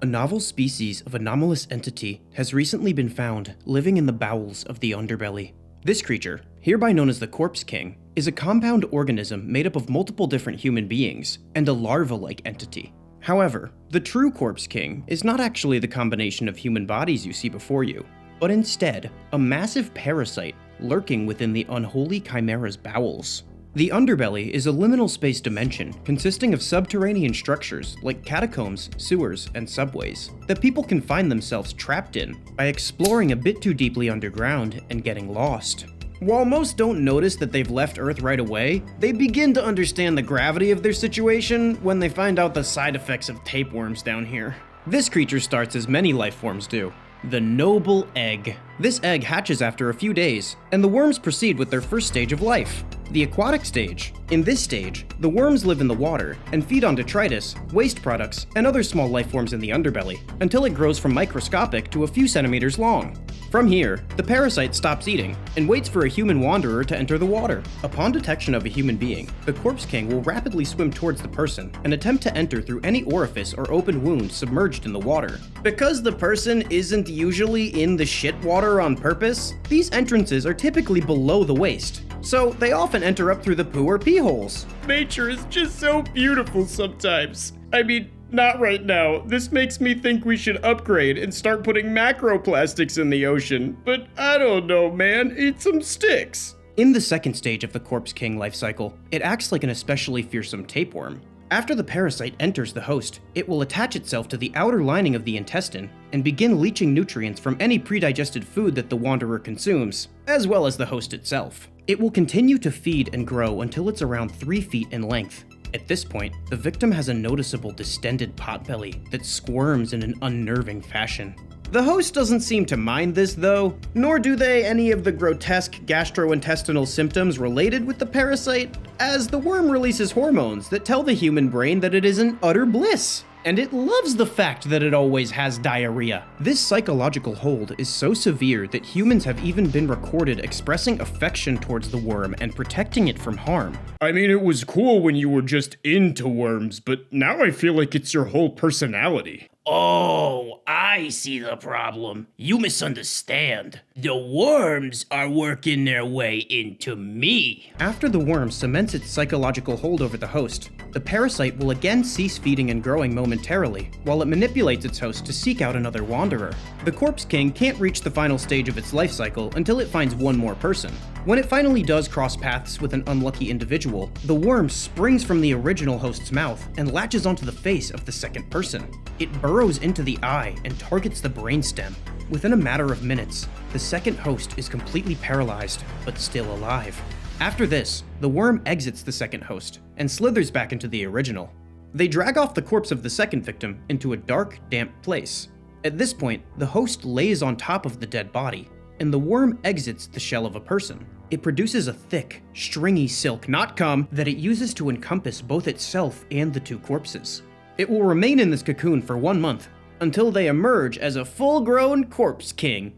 A novel species of anomalous entity has recently been found living in the bowels of the underbelly. This creature, hereby known as the Corpse King, is a compound organism made up of multiple different human beings and a larva-like entity. However, the true Corpse King is not actually the combination of human bodies you see before you, but instead a massive parasite lurking within the unholy chimera's bowels. The underbelly is a liminal space dimension consisting of subterranean structures like catacombs, sewers, and subways that people can find themselves trapped in by exploring a bit too deeply underground and getting lost. While most don't notice that they've left Earth right away, they begin to understand the gravity of their situation when they find out the side effects of tapeworms down here. This creature starts as many life forms do. The noble egg. This egg hatches after a few days, and the worms proceed with their first stage of life, the aquatic stage. In this stage, the worms live in the water and feed on detritus, waste products, and other small life forms in the underbelly, until it grows from microscopic to a few centimeters long. From here, the parasite stops eating and waits for a human wanderer to enter the water. Upon detection of a human being, the Corpse King will rapidly swim towards the person and attempt to enter through any orifice or open wound submerged in the water. Because the person isn't usually in the shit water on purpose, these entrances are typically below the waist, so they often enter up through the poo or pee holes. Nature is just so beautiful sometimes. I mean, not right now. This makes me think we should upgrade and start putting macroplastics in the ocean. But I don't know, man. Eat some sticks. In the second stage of the Corpse King life cycle, it acts like an especially fearsome tapeworm. After the parasite enters the host, it will attach itself to the outer lining of the intestine and begin leaching nutrients from any pre-digested food that the wanderer consumes, as well as the host itself. It will continue to feed and grow until it's around 3 feet in length. At this point, the victim has a noticeable distended potbelly that squirms in an unnerving fashion. The host doesn't seem to mind this though, nor do they any of the grotesque gastrointestinal symptoms related with the parasite, as the worm releases hormones that tell the human brain that it is in utter bliss. And it loves the fact that it always has diarrhea. This psychological hold is so severe that humans have even been recorded expressing affection towards the worm and protecting it from harm. I mean, it was cool when you were just into worms, but now I feel like it's your whole personality. Oh, I see the problem. You misunderstand. The worms are working their way into me. After the worm cements its psychological hold over the host, the parasite will again cease feeding and growing momentarily, while it manipulates its host to seek out another wanderer. The Corpse King can't reach the final stage of its life cycle until it finds one more person. When it finally does cross paths with an unlucky individual, the worm springs from the original host's mouth and latches onto the face of the second person. It burrows into the eye and targets the brainstem. Within a matter of minutes, the second host is completely paralyzed, but still alive. After this, the worm exits the second host and slithers back into the original. They drag off the corpse of the second victim into a dark, damp place. At this point, the host lays on top of the dead body, and the worm exits the shell of a person. It produces a thick, stringy silk, not cum, that it uses to encompass both itself and the two corpses. It will remain in this cocoon for 1 month, until they emerge as a full-grown Corpse King.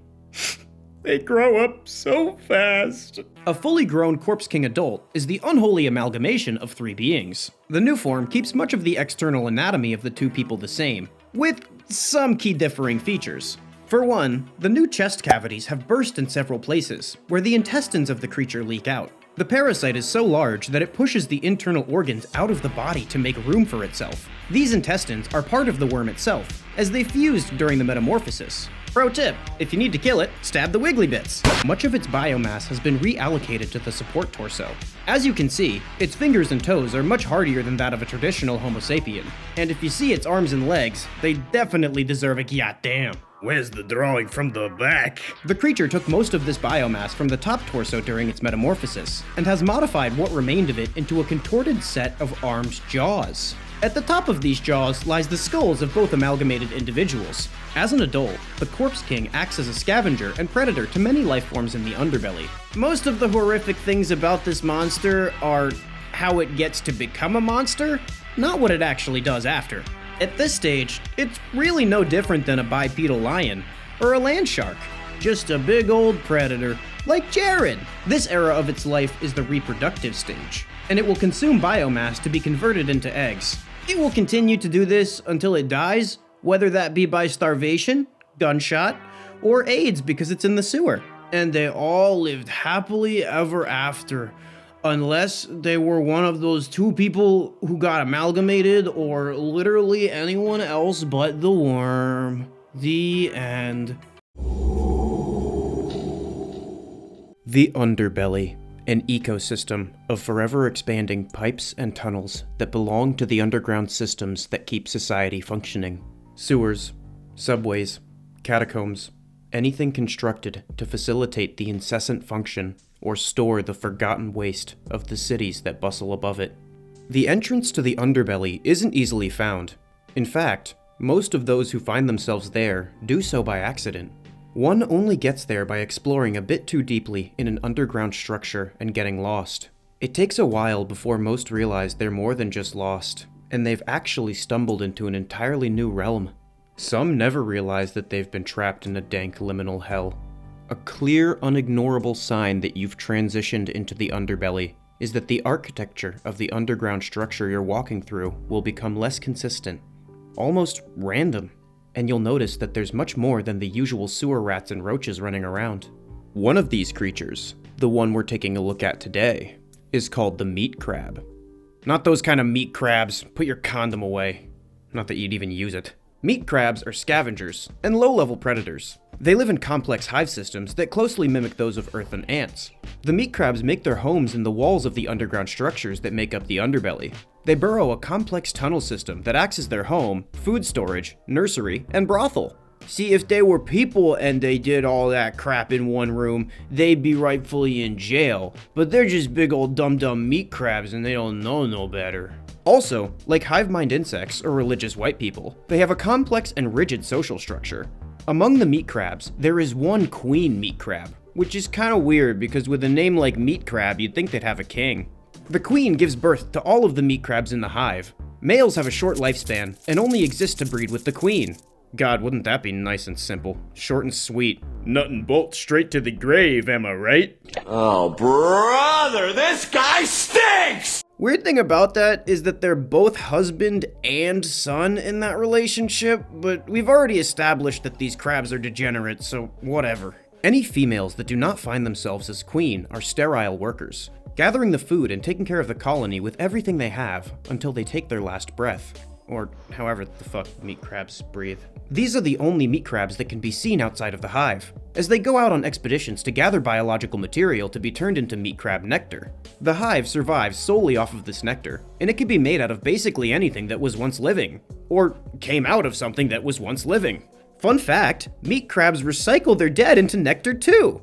They grow up so fast. A fully grown Corpse King adult is the unholy amalgamation of 3 beings. The new form keeps much of the external anatomy of the two people the same, with some key differing features. For one, the new chest cavities have burst in several places, where the intestines of the creature leak out. The parasite is so large that it pushes the internal organs out of the body to make room for itself. These intestines are part of the worm itself, as they fused during the metamorphosis. Pro tip, if you need to kill it, stab the wiggly bits. Much of its biomass has been reallocated to the support torso. As you can see, its fingers and toes are much hardier than that of a traditional Homo sapien. And if you see its arms and legs, they definitely deserve a goddamn. Where's the drawing from the back? The creature took most of this biomass from the top torso during its metamorphosis, and has modified what remained of it into a contorted set of armed jaws. At the top of these jaws lies the skulls of both amalgamated individuals. As an adult, the Corpse King acts as a scavenger and predator to many life forms in the underbelly. Most of the horrific things about this monster are how it gets to become a monster, not what it actually does after. At this stage, it's really no different than a bipedal lion or a land shark, just a big old predator, like Jared. This era of its life is the reproductive stage, and it will consume biomass to be converted into eggs. It will continue to do this until it dies, whether that be by starvation, gunshot, or AIDS because it's in the sewer. And they all lived happily ever after, unless they were one of those two people who got amalgamated, or literally anyone else but the worm. The end. The underbelly, an ecosystem of forever expanding pipes and tunnels that belong to the underground systems that keep society functioning. Sewers, subways, catacombs, anything constructed to facilitate the incessant function or store the forgotten waste of the cities that bustle above it. The entrance to the underbelly isn't easily found. In fact, most of those who find themselves there do so by accident. One only gets there by exploring a bit too deeply in an underground structure and getting lost. It takes a while before most realize they're more than just lost, and they've actually stumbled into an entirely new realm. Some never realize that they've been trapped in a dank liminal hell. A clear, unignorable sign that you've transitioned into the underbelly is that the architecture of the underground structure you're walking through will become less consistent, almost random, and you'll notice that there's much more than the usual sewer rats and roaches running around. One of these creatures, the one we're taking a look at today, is called the meat crab. Not those kind of meat crabs, put your condom away. Not that you'd even use it. Meat crabs are scavengers and low-level predators. They live in complex hive systems that closely mimic those of earthen ants. The meat crabs make their homes in the walls of the underground structures that make up the underbelly. They burrow a complex tunnel system that acts as their home, food storage, nursery, and brothel. See, if they were people and they did all that crap in one room, they'd be rightfully in jail. But they're just big old dumb meat crabs and they don't know no better. Also, like hive mind insects or religious white people, they have a complex and rigid social structure. Among the meat crabs, there is one queen meat crab, which is kinda weird because with a name like meat crab, you'd think they'd have a king. The queen gives birth to all of the meat crabs in the hive. Males have a short lifespan and only exist to breed with the queen. God, wouldn't that be nice and simple? Short and sweet. Nut and bolt straight to the grave, am I right? Oh, brother, this guy stinks! Weird thing about that is that they're both husband and son in that relationship, but we've already established that these crabs are degenerate, so whatever. Any females that do not find themselves as queen are sterile workers, gathering the food and taking care of the colony with everything they have until they take their last breath. Or however the fuck meat crabs breathe. These are the only meat crabs that can be seen outside of the hive, as they go out on expeditions to gather biological material to be turned into meat crab nectar. The hive survives solely off of this nectar, and it can be made out of basically anything that was once living, or came out of something that was once living. Fun fact, meat crabs recycle their dead into nectar too.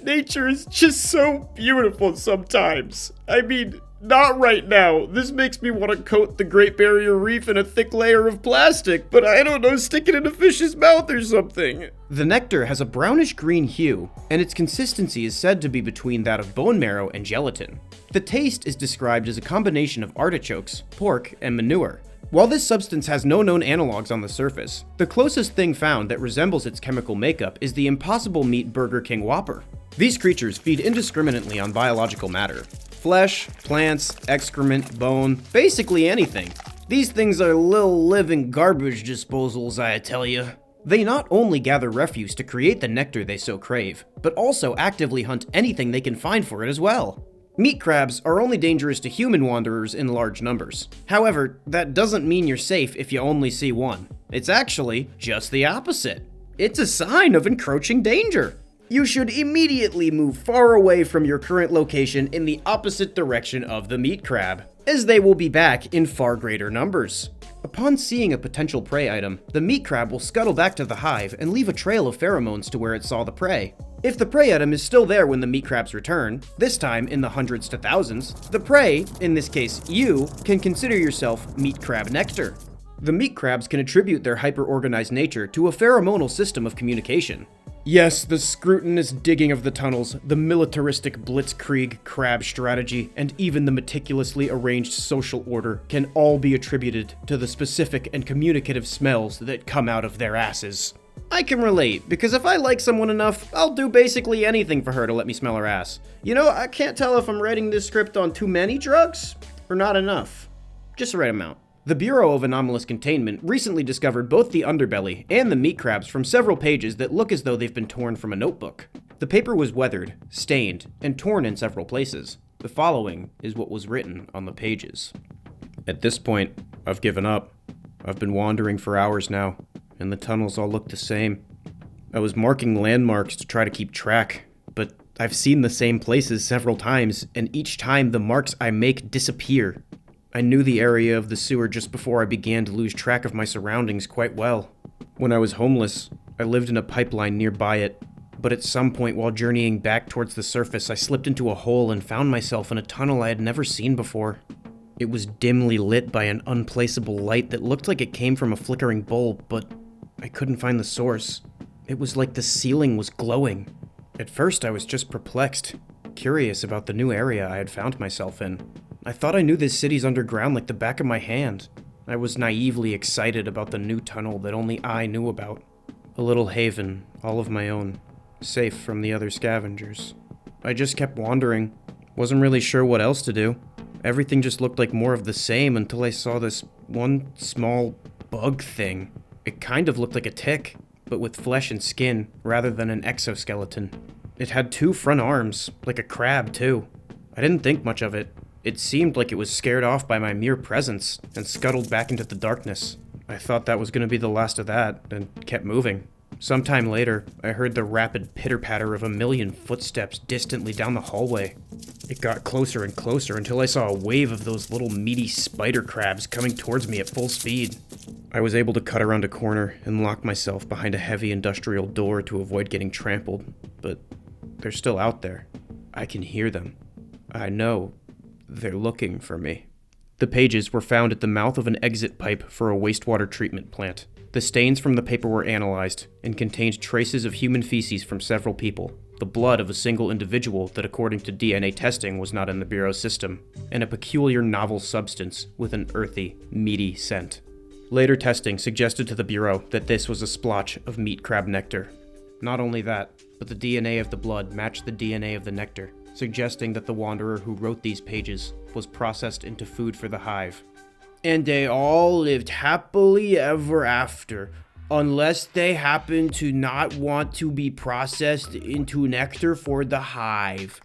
Nature is just so beautiful sometimes. I mean, not right now. This makes me want to coat the Great Barrier Reef in a thick layer of plastic, but I don't know, stick it in a fish's mouth or something. The nectar has a brownish-green hue, and its consistency is said to be between that of bone marrow and gelatin. The taste is described as a combination of artichokes, pork, and manure. While this substance has no known analogs on the surface, the closest thing found that resembles its chemical makeup is the Impossible Meat Burger King Whopper. These creatures feed indiscriminately on biological matter. Flesh, plants, excrement, bone, basically anything. These things are little living garbage disposals, I tell you. They not only gather refuse to create the nectar they so crave, but also actively hunt anything they can find for it as well. Meat crabs are only dangerous to human wanderers in large numbers. However, that doesn't mean you're safe if you only see one. It's actually just the opposite. It's a sign of encroaching danger. You should immediately move far away from your current location in the opposite direction of the meat crab, as they will be back in far greater numbers. Upon seeing a potential prey item, the meat crab will scuttle back to the hive and leave a trail of pheromones to where it saw the prey. If the prey item is still there when the meat crabs return, this time in the hundreds to thousands, the prey, in this case you, can consider yourself meat crab nectar. The meat crabs can attribute their hyper-organized nature to a pheromonal system of communication. Yes, the scrutinous digging of the tunnels, the militaristic blitzkrieg crab strategy, and even the meticulously arranged social order can all be attributed to the specific and communicative smells that come out of their asses. I can relate, because if I like someone enough, I'll do basically anything for her to let me smell her ass. You know, I can't tell if I'm writing this script on too many drugs or not enough. Just the right amount. The Bureau of Anomalous Containment recently discovered both the underbelly and the meat crabs from several pages that look as though they've been torn from a notebook. The paper was weathered, stained, and torn in several places. The following is what was written on the pages. At this point, I've given up. I've been wandering for hours now, and the tunnels all look the same. I was marking landmarks to try to keep track, but I've seen the same places several times, and each time the marks I make disappear. I knew the area of the sewer just before I began to lose track of my surroundings quite well. When I was homeless, I lived in a pipeline nearby it, but at some point while journeying back towards the surface, I slipped into a hole and found myself in a tunnel I had never seen before. It was dimly lit by an unplaceable light that looked like it came from a flickering bulb, but I couldn't find the source. It was like the ceiling was glowing. At first, I was just perplexed, curious about the new area I had found myself in. I thought I knew this city's underground like the back of my hand. I was naively excited about the new tunnel that only I knew about. A little haven, all of my own, safe from the other scavengers. I just kept wandering. Wasn't really sure what else to do. Everything just looked like more of the same until I saw this one small bug thing. It kind of looked like a tick, but with flesh and skin rather than an exoskeleton. It had 2 front arms, like a crab too. I didn't think much of it. It seemed like it was scared off by my mere presence and scuttled back into the darkness. I thought that was going to be the last of that and kept moving. Sometime later, I heard the rapid pitter-patter of a million footsteps distantly down the hallway. It got closer and closer until I saw a wave of those little meaty spider crabs coming towards me at full speed. I was able to cut around a corner and lock myself behind a heavy industrial door to avoid getting trampled, but they're still out there. I can hear them. I know they're looking for me. The pages were found at the mouth of an exit pipe for a wastewater treatment plant. The stains from the paper were analyzed and contained traces of human feces from several people, the blood of a single individual that according to DNA testing was not in the Bureau's system, and a peculiar novel substance with an earthy, meaty scent. Later testing suggested to the Bureau that this was a splotch of meat crab nectar. Not only that, but the DNA of the blood matched the DNA of the nectar, suggesting that the wanderer who wrote these pages was processed into food for the hive. And they all lived happily ever after, unless they happened to not want to be processed into nectar for the hive.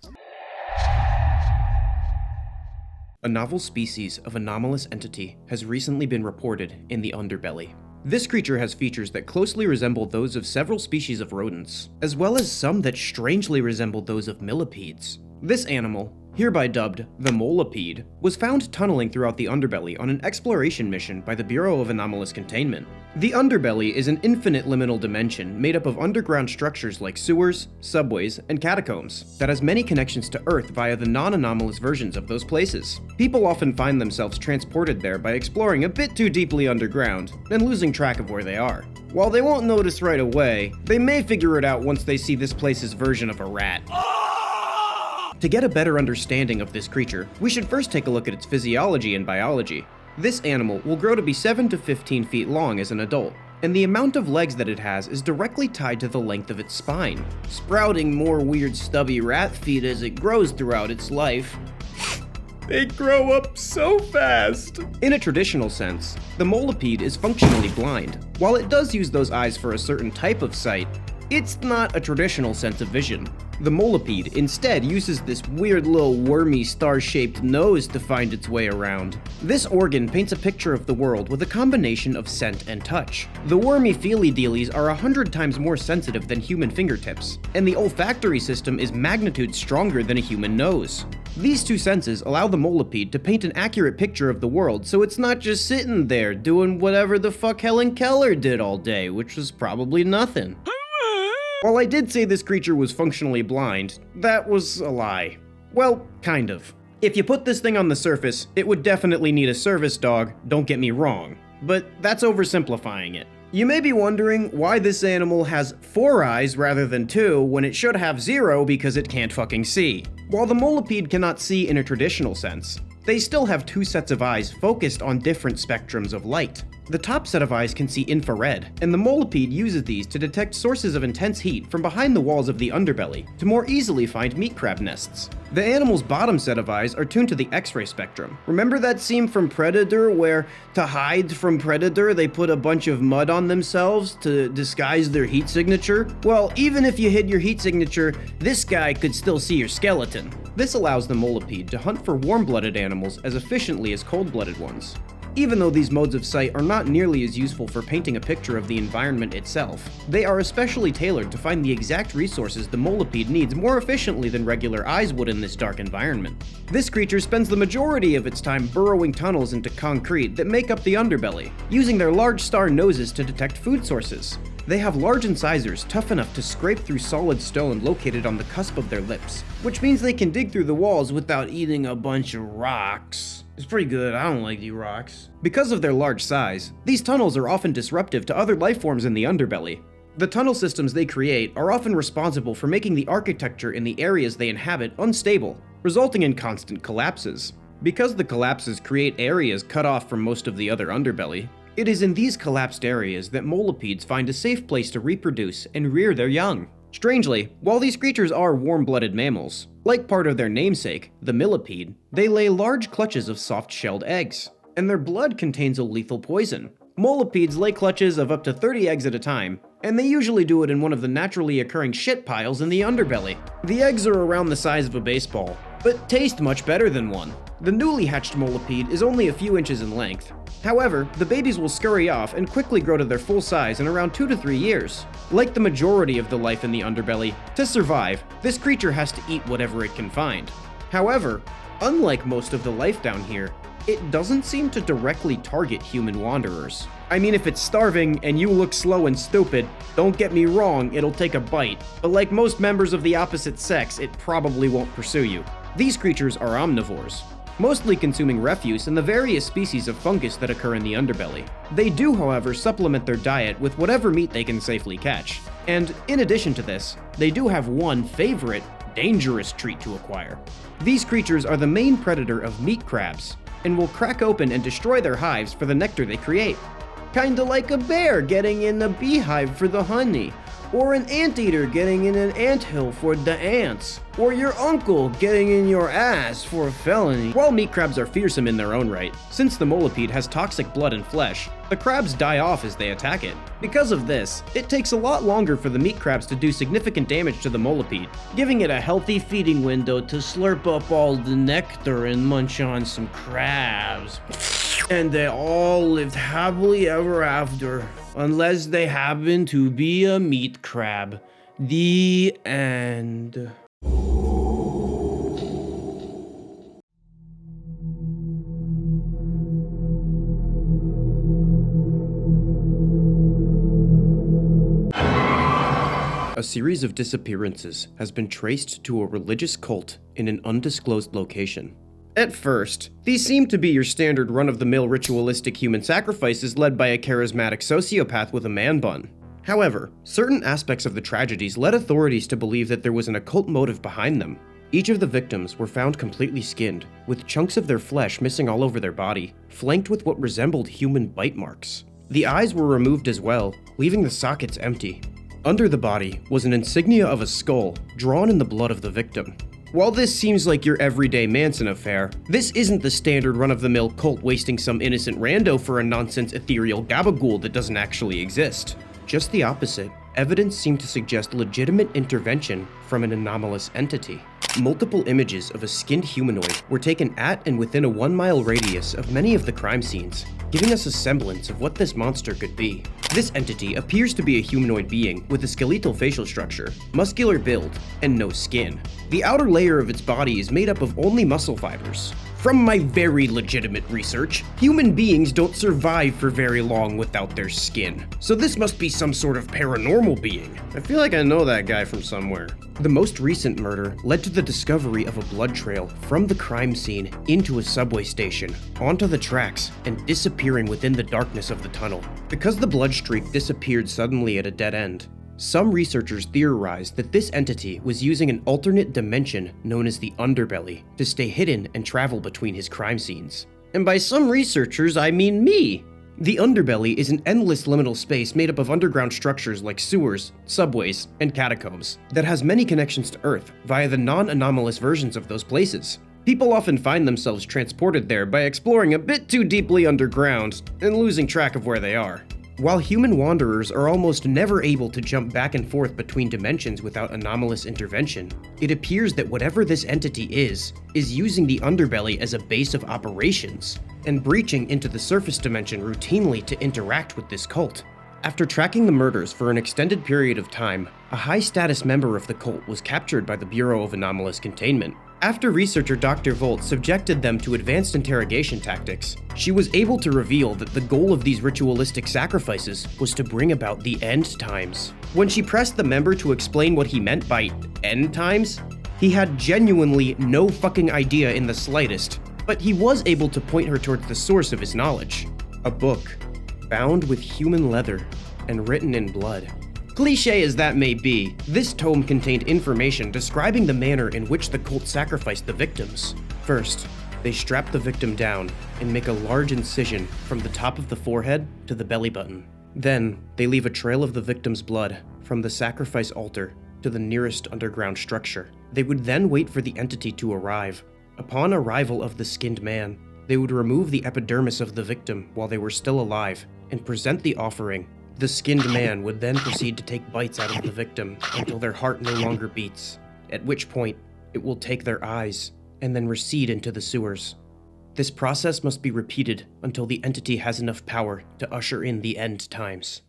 A novel species of anomalous entity has recently been reported in the underbelly. This creature has features that closely resemble those of several species of rodents, as well as some that strangely resemble those of millipedes. This animal, hereby dubbed the Molipede, was found tunneling throughout the underbelly on an exploration mission by the Bureau of Anomalous Containment. The underbelly is an infinite liminal dimension made up of underground structures like sewers, subways, and catacombs that has many connections to Earth via the non-anomalous versions of those places. People often find themselves transported there by exploring a bit too deeply underground and losing track of where they are. While they won't notice right away, they may figure it out once they see this place's version of a rat. To get a better understanding of this creature, we should first take a look at its physiology and biology. This animal will grow to be 7 to 15 feet long as an adult, and the amount of legs that it has is directly tied to the length of its spine, sprouting more weird stubby rat feet as it grows throughout its life. They grow up so fast. In a traditional sense, the Molipede is functionally blind. While it does use those eyes for a certain type of sight, it's not a traditional sense of vision. The Molipede instead uses this weird little wormy star-shaped nose to find its way around. This organ paints a picture of the world with a combination of scent and touch. The wormy feely-dealies are 100 times more sensitive than human fingertips, and the olfactory system is magnitudes stronger than a human nose. These two senses allow the Molipede to paint an accurate picture of the world, so it's not just sitting there doing whatever the fuck Helen Keller did all day, which was probably nothing. While I did say this creature was functionally blind, that was a lie. Well, kind of. If you put this thing on the surface, it would definitely need a service dog, don't get me wrong. But that's oversimplifying it. You may be wondering why this animal has 4 eyes rather than 2 when it should have 0 because it can't fucking see. While the Molipede cannot see in a traditional sense, they still have 2 sets of eyes focused on different spectrums of light. The top set of eyes can see infrared, and the Molipede uses these to detect sources of intense heat from behind the walls of the underbelly to more easily find meat crab nests. The animal's bottom set of eyes are tuned to the X-ray spectrum. Remember that scene from Predator where, to hide from Predator, they put a bunch of mud on themselves to disguise their heat signature? Well, even if you hid your heat signature, this guy could still see your skeleton. This allows the molipede to hunt for warm-blooded animals as efficiently as cold-blooded ones. Even though these modes of sight are not nearly as useful for painting a picture of the environment itself, they are especially tailored to find the exact resources the molipede needs more efficiently than regular eyes would in this dark environment. This creature spends the majority of its time burrowing tunnels into concrete that make up the underbelly, using their large star noses to detect food sources. They have large incisors tough enough to scrape through solid stone located on the cusp of their lips, which means they can dig through the walls without eating a bunch of rocks. It's pretty good, I don't like these rocks. Because of their large size, these tunnels are often disruptive to other life forms in the underbelly. The tunnel systems they create are often responsible for making the architecture in the areas they inhabit unstable, resulting in constant collapses. Because the collapses create areas cut off from most of the other underbelly, it is in these collapsed areas that molipedes find a safe place to reproduce and rear their young. Strangely, while these creatures are warm-blooded mammals, like part of their namesake, the millipede, they lay large clutches of soft-shelled eggs, and their blood contains a lethal poison. Molipedes lay clutches of up to 30 eggs at a time, and they usually do it in one of the naturally occurring shit piles in the underbelly. The eggs are around the size of a baseball, but taste much better than one. The newly hatched molipede is only a few inches in length. However, the babies will scurry off and quickly grow to their full size in around 2 to 3 years. Like the majority of the life in the underbelly, to survive, this creature has to eat whatever it can find. However, unlike most of the life down here, it doesn't seem to directly target human wanderers. I mean, if it's starving and you look slow and stupid, don't get me wrong, it'll take a bite, but like most members of the opposite sex, it probably won't pursue you. These creatures are omnivores, mostly consuming refuse and the various species of fungus that occur in the underbelly. They do, however, supplement their diet with whatever meat they can safely catch. And in addition to this, they do have one favorite, dangerous treat to acquire. These creatures are the main predator of meat crabs, and will crack open and destroy their hives for the nectar they create. Kinda like a bear getting in a beehive for the honey, or an anteater getting in an anthill for the ants, or your uncle getting in your ass for a felony. While meat crabs are fearsome in their own right, since the molipede has toxic blood and flesh, the crabs die off as they attack it. Because of this, it takes a lot longer for the meat crabs to do significant damage to the molipede, giving it a healthy feeding window to slurp up all the nectar and munch on some crabs. And they all lived happily ever after, unless they happen to be a meat crab. The end. A series of disappearances has been traced to a religious cult in an undisclosed location. At first, these seem to be your standard run-of-the-mill ritualistic human sacrifices led by a charismatic sociopath with a man bun. However, certain aspects of the tragedies led authorities to believe that there was an occult motive behind them. Each of the victims were found completely skinned, with chunks of their flesh missing all over their body, flanked with what resembled human bite marks. The eyes were removed as well, leaving the sockets empty. Under the body was an insignia of a skull, drawn in the blood of the victim. While this seems like your everyday Manson affair, this isn't the standard run-of-the-mill cult wasting some innocent rando for a nonsense ethereal gabagool that doesn't actually exist. Just the opposite. Evidence seemed to suggest legitimate intervention from an anomalous entity. Multiple images of a skinned humanoid were taken at and within a 1-mile radius of many of the crime scenes, giving us a semblance of what this monster could be. This entity appears to be a humanoid being with a skeletal facial structure, muscular build, and no skin. The outer layer of its body is made up of only muscle fibers. From my very legitimate research, human beings don't survive for very long without their skin. So this must be some sort of paranormal being. I feel like I know that guy from somewhere. The most recent murder led to the discovery of a blood trail from the crime scene into a subway station, onto the tracks, and disappearing within the darkness of the tunnel. Because the blood streak disappeared suddenly at a dead end, some researchers theorized that this entity was using an alternate dimension known as the underbelly to stay hidden and travel between his crime scenes. And by some researchers, I mean me. The underbelly is an endless liminal space made up of underground structures like sewers, subways, and catacombs that has many connections to Earth via the non-anomalous versions of those places. People often find themselves transported there by exploring a bit too deeply underground and losing track of where they are. While human wanderers are almost never able to jump back and forth between dimensions without anomalous intervention, it appears that whatever this entity is using the underbelly as a base of operations and breaching into the surface dimension routinely to interact with this cult. After tracking the murders for an extended period of time, a high-status member of the cult was captured by the Bureau of Anomalous Containment. After researcher Dr. Volt subjected them to advanced interrogation tactics, she was able to reveal that the goal of these ritualistic sacrifices was to bring about the end times. When she pressed the member to explain what he meant by end times, he had genuinely no fucking idea in the slightest, but he was able to point her towards the source of his knowledge. A book, bound with human leather and written in blood. Cliché as that may be, this tome contained information describing the manner in which the cult sacrificed the victims. First, they strap the victim down and make a large incision from the top of the forehead to the belly button. Then, they leave a trail of the victim's blood from the sacrifice altar to the nearest underground structure. They would then wait for the entity to arrive. Upon arrival of the skinned man, they would remove the epidermis of the victim while they were still alive and present the offering. The skinned man would then proceed to take bites out of the victim until their heart no longer beats, at which point it will take their eyes and then recede into the sewers. This process must be repeated until the entity has enough power to usher in the end times.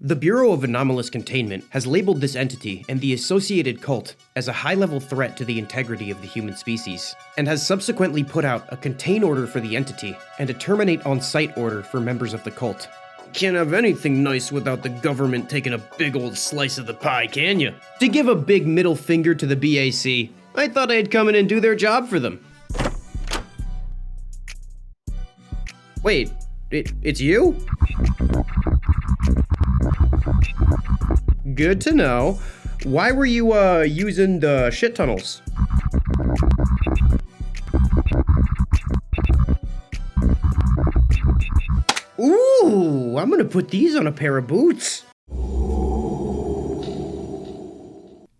The Bureau of Anomalous Containment has labeled this entity and the associated cult as a high-level threat to the integrity of the human species, and has subsequently put out a contain order for the entity and a terminate on-site order for members of the cult. Can't have anything nice without the government taking a big old slice of the pie, can you? To give a big middle finger to the BAC, I thought I'd come in and do their job for them. Wait, it's you? Good to know. Why were you, using the shit tunnels? Ooh, I'm gonna put these on a pair of boots.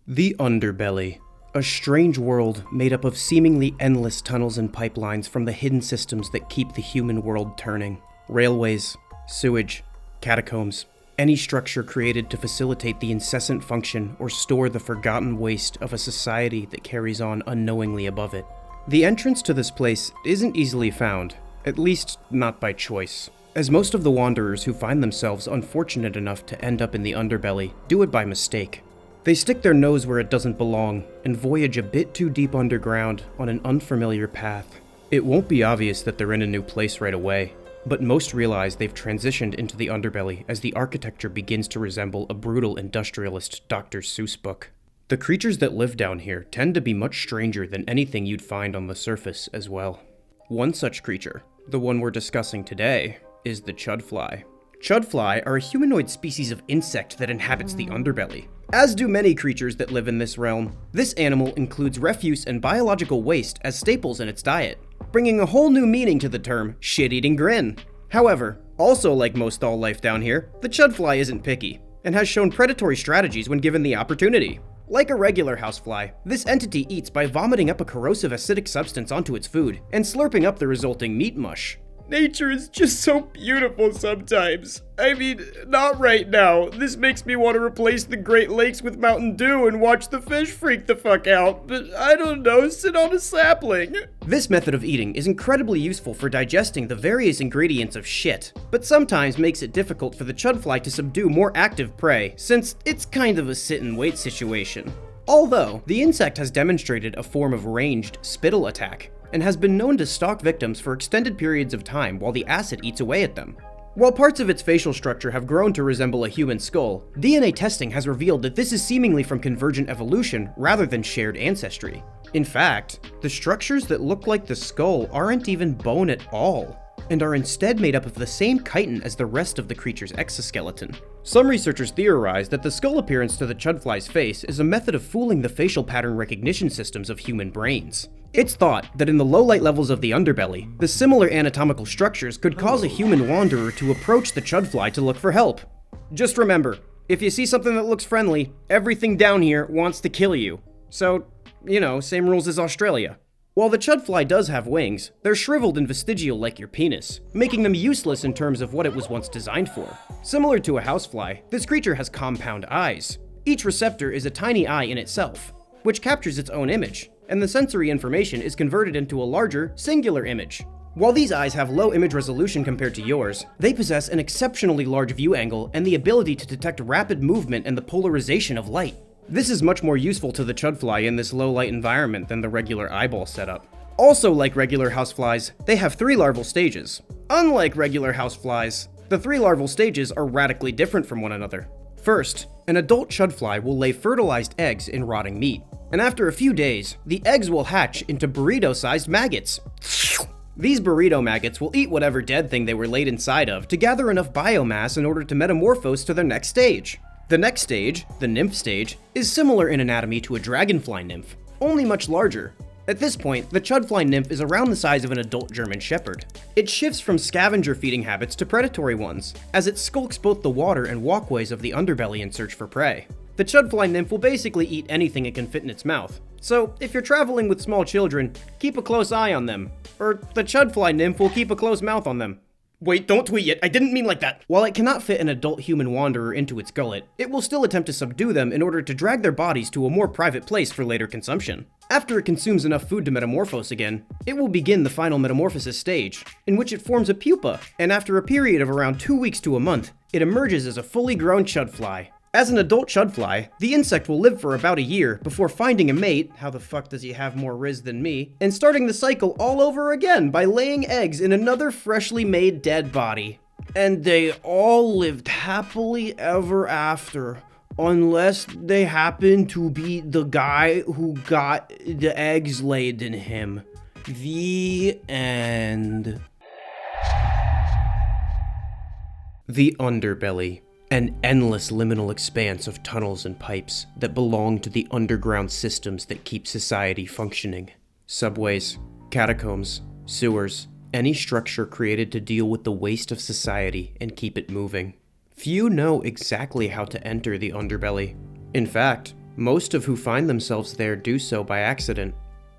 The underbelly. A strange world made up of seemingly endless tunnels and pipelines from the hidden systems that keep the human world turning. Railways, sewage, catacombs, any structure created to facilitate the incessant function or store the forgotten waste of a society that carries on unknowingly above it. The entrance to this place isn't easily found, at least not by choice, as most of the wanderers who find themselves unfortunate enough to end up in the underbelly do it by mistake. They stick their nose where it doesn't belong and voyage a bit too deep underground on an unfamiliar path. It won't be obvious that they're in a new place right away, but most realize they've transitioned into the underbelly as the architecture begins to resemble a brutal industrialist Dr. Seuss book. The creatures that live down here tend to be much stranger than anything you'd find on the surface as well. One such creature, the one we're discussing today, is the chudfly. Chudfly are a humanoid species of insect that inhabits the underbelly. As do many creatures that live in this realm, this animal includes refuse and biological waste as staples in its diet, bringing a whole new meaning to the term shit-eating grin. However, also like most all life down here, the chudfly isn't picky, and has shown predatory strategies when given the opportunity. Like a regular housefly, this entity eats by vomiting up a corrosive acidic substance onto its food, and slurping up the resulting meat mush. Nature is just so beautiful sometimes. I mean, not right now. This makes me want to replace the Great Lakes with Mountain Dew and watch the fish freak the fuck out, but I don't know, sit on a sapling. This method of eating is incredibly useful for digesting the various ingredients of shit, but sometimes makes it difficult for the chudfly to subdue more active prey, since it's kind of a sit-and-wait situation. Although, the insect has demonstrated a form of ranged spittle attack, and has been known to stalk victims for extended periods of time while the acid eats away at them. While parts of its facial structure have grown to resemble a human skull, DNA testing has revealed that this is seemingly from convergent evolution rather than shared ancestry. In fact, the structures that look like the skull aren't even bone at all, and are instead made up of the same chitin as the rest of the creature's exoskeleton. Some researchers theorize that the skull appearance to the chudfly's face is a method of fooling the facial pattern recognition systems of human brains. It's thought that in the low light levels of the underbelly, the similar anatomical structures could cause a human wanderer to approach the chudfly to look for help. Just remember, if you see something that looks friendly, everything down here wants to kill you. So, same rules as Australia. While the chudfly does have wings, they're shriveled and vestigial like your penis, making them useless in terms of what it was once designed for. Similar to a housefly, this creature has compound eyes. Each receptor is a tiny eye in itself, which captures its own image, and the sensory information is converted into a larger, singular image. While these eyes have low image resolution compared to yours, they possess an exceptionally large view angle and the ability to detect rapid movement and the polarization of light. This is much more useful to the chudfly in this low light environment than the regular eyeball setup. Also, like regular houseflies, they have 3 larval stages. Unlike regular houseflies, the 3 larval stages are radically different from one another. First, an adult chudfly will lay fertilized eggs in rotting meat, and after a few days, the eggs will hatch into burrito-sized maggots. These burrito maggots will eat whatever dead thing they were laid inside of to gather enough biomass in order to metamorphose to their next stage. The next stage, the nymph stage, is similar in anatomy to a dragonfly nymph, only much larger. At this point, the chudfly nymph is around the size of an adult German shepherd. It shifts from scavenger feeding habits to predatory ones, as it skulks both the water and walkways of the underbelly in search for prey. The chudfly nymph will basically eat anything it can fit in its mouth. So, if you're traveling with small children, keep a close eye on them. Or the chudfly nymph will keep a close mouth on them. Wait, don't tweet yet, I didn't mean like that! While it cannot fit an adult human wanderer into its gullet, it will still attempt to subdue them in order to drag their bodies to a more private place for later consumption. After it consumes enough food to metamorphose again, it will begin the final metamorphosis stage, in which it forms a pupa, and after a period of around 2 weeks to a month, it emerges as a fully grown chudfly. As an adult chudfly, the insect will live for about a year before finding a mate, how the fuck does he have more riz than me, and starting the cycle all over again by laying eggs in another freshly made dead body. And they all lived happily ever after, unless they happen to be the guy who got the eggs laid in him. The end. The underbelly. An endless liminal expanse of tunnels and pipes that belong to the underground systems that keep society functioning. Subways, catacombs, sewers, any structure created to deal with the waste of society and keep it moving. Few know exactly how to enter the underbelly. In fact, most of who find themselves there do so by accident.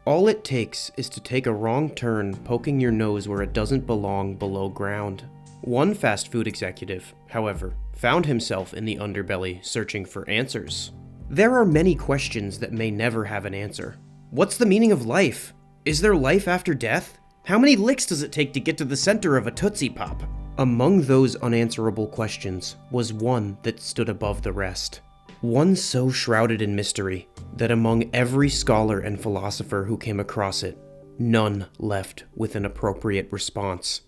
All it takes is to take a wrong turn poking your nose where it doesn't belong below ground. One fast food executive, however, found himself in the underbelly searching for answers. There are many questions that may never have an answer. What's the meaning of life? Is there life after death? How many licks does it take to get to the center of a Tootsie Pop? Among those unanswerable questions was one that stood above the rest. One so shrouded in mystery that among every scholar and philosopher who came across it, none left with an appropriate response.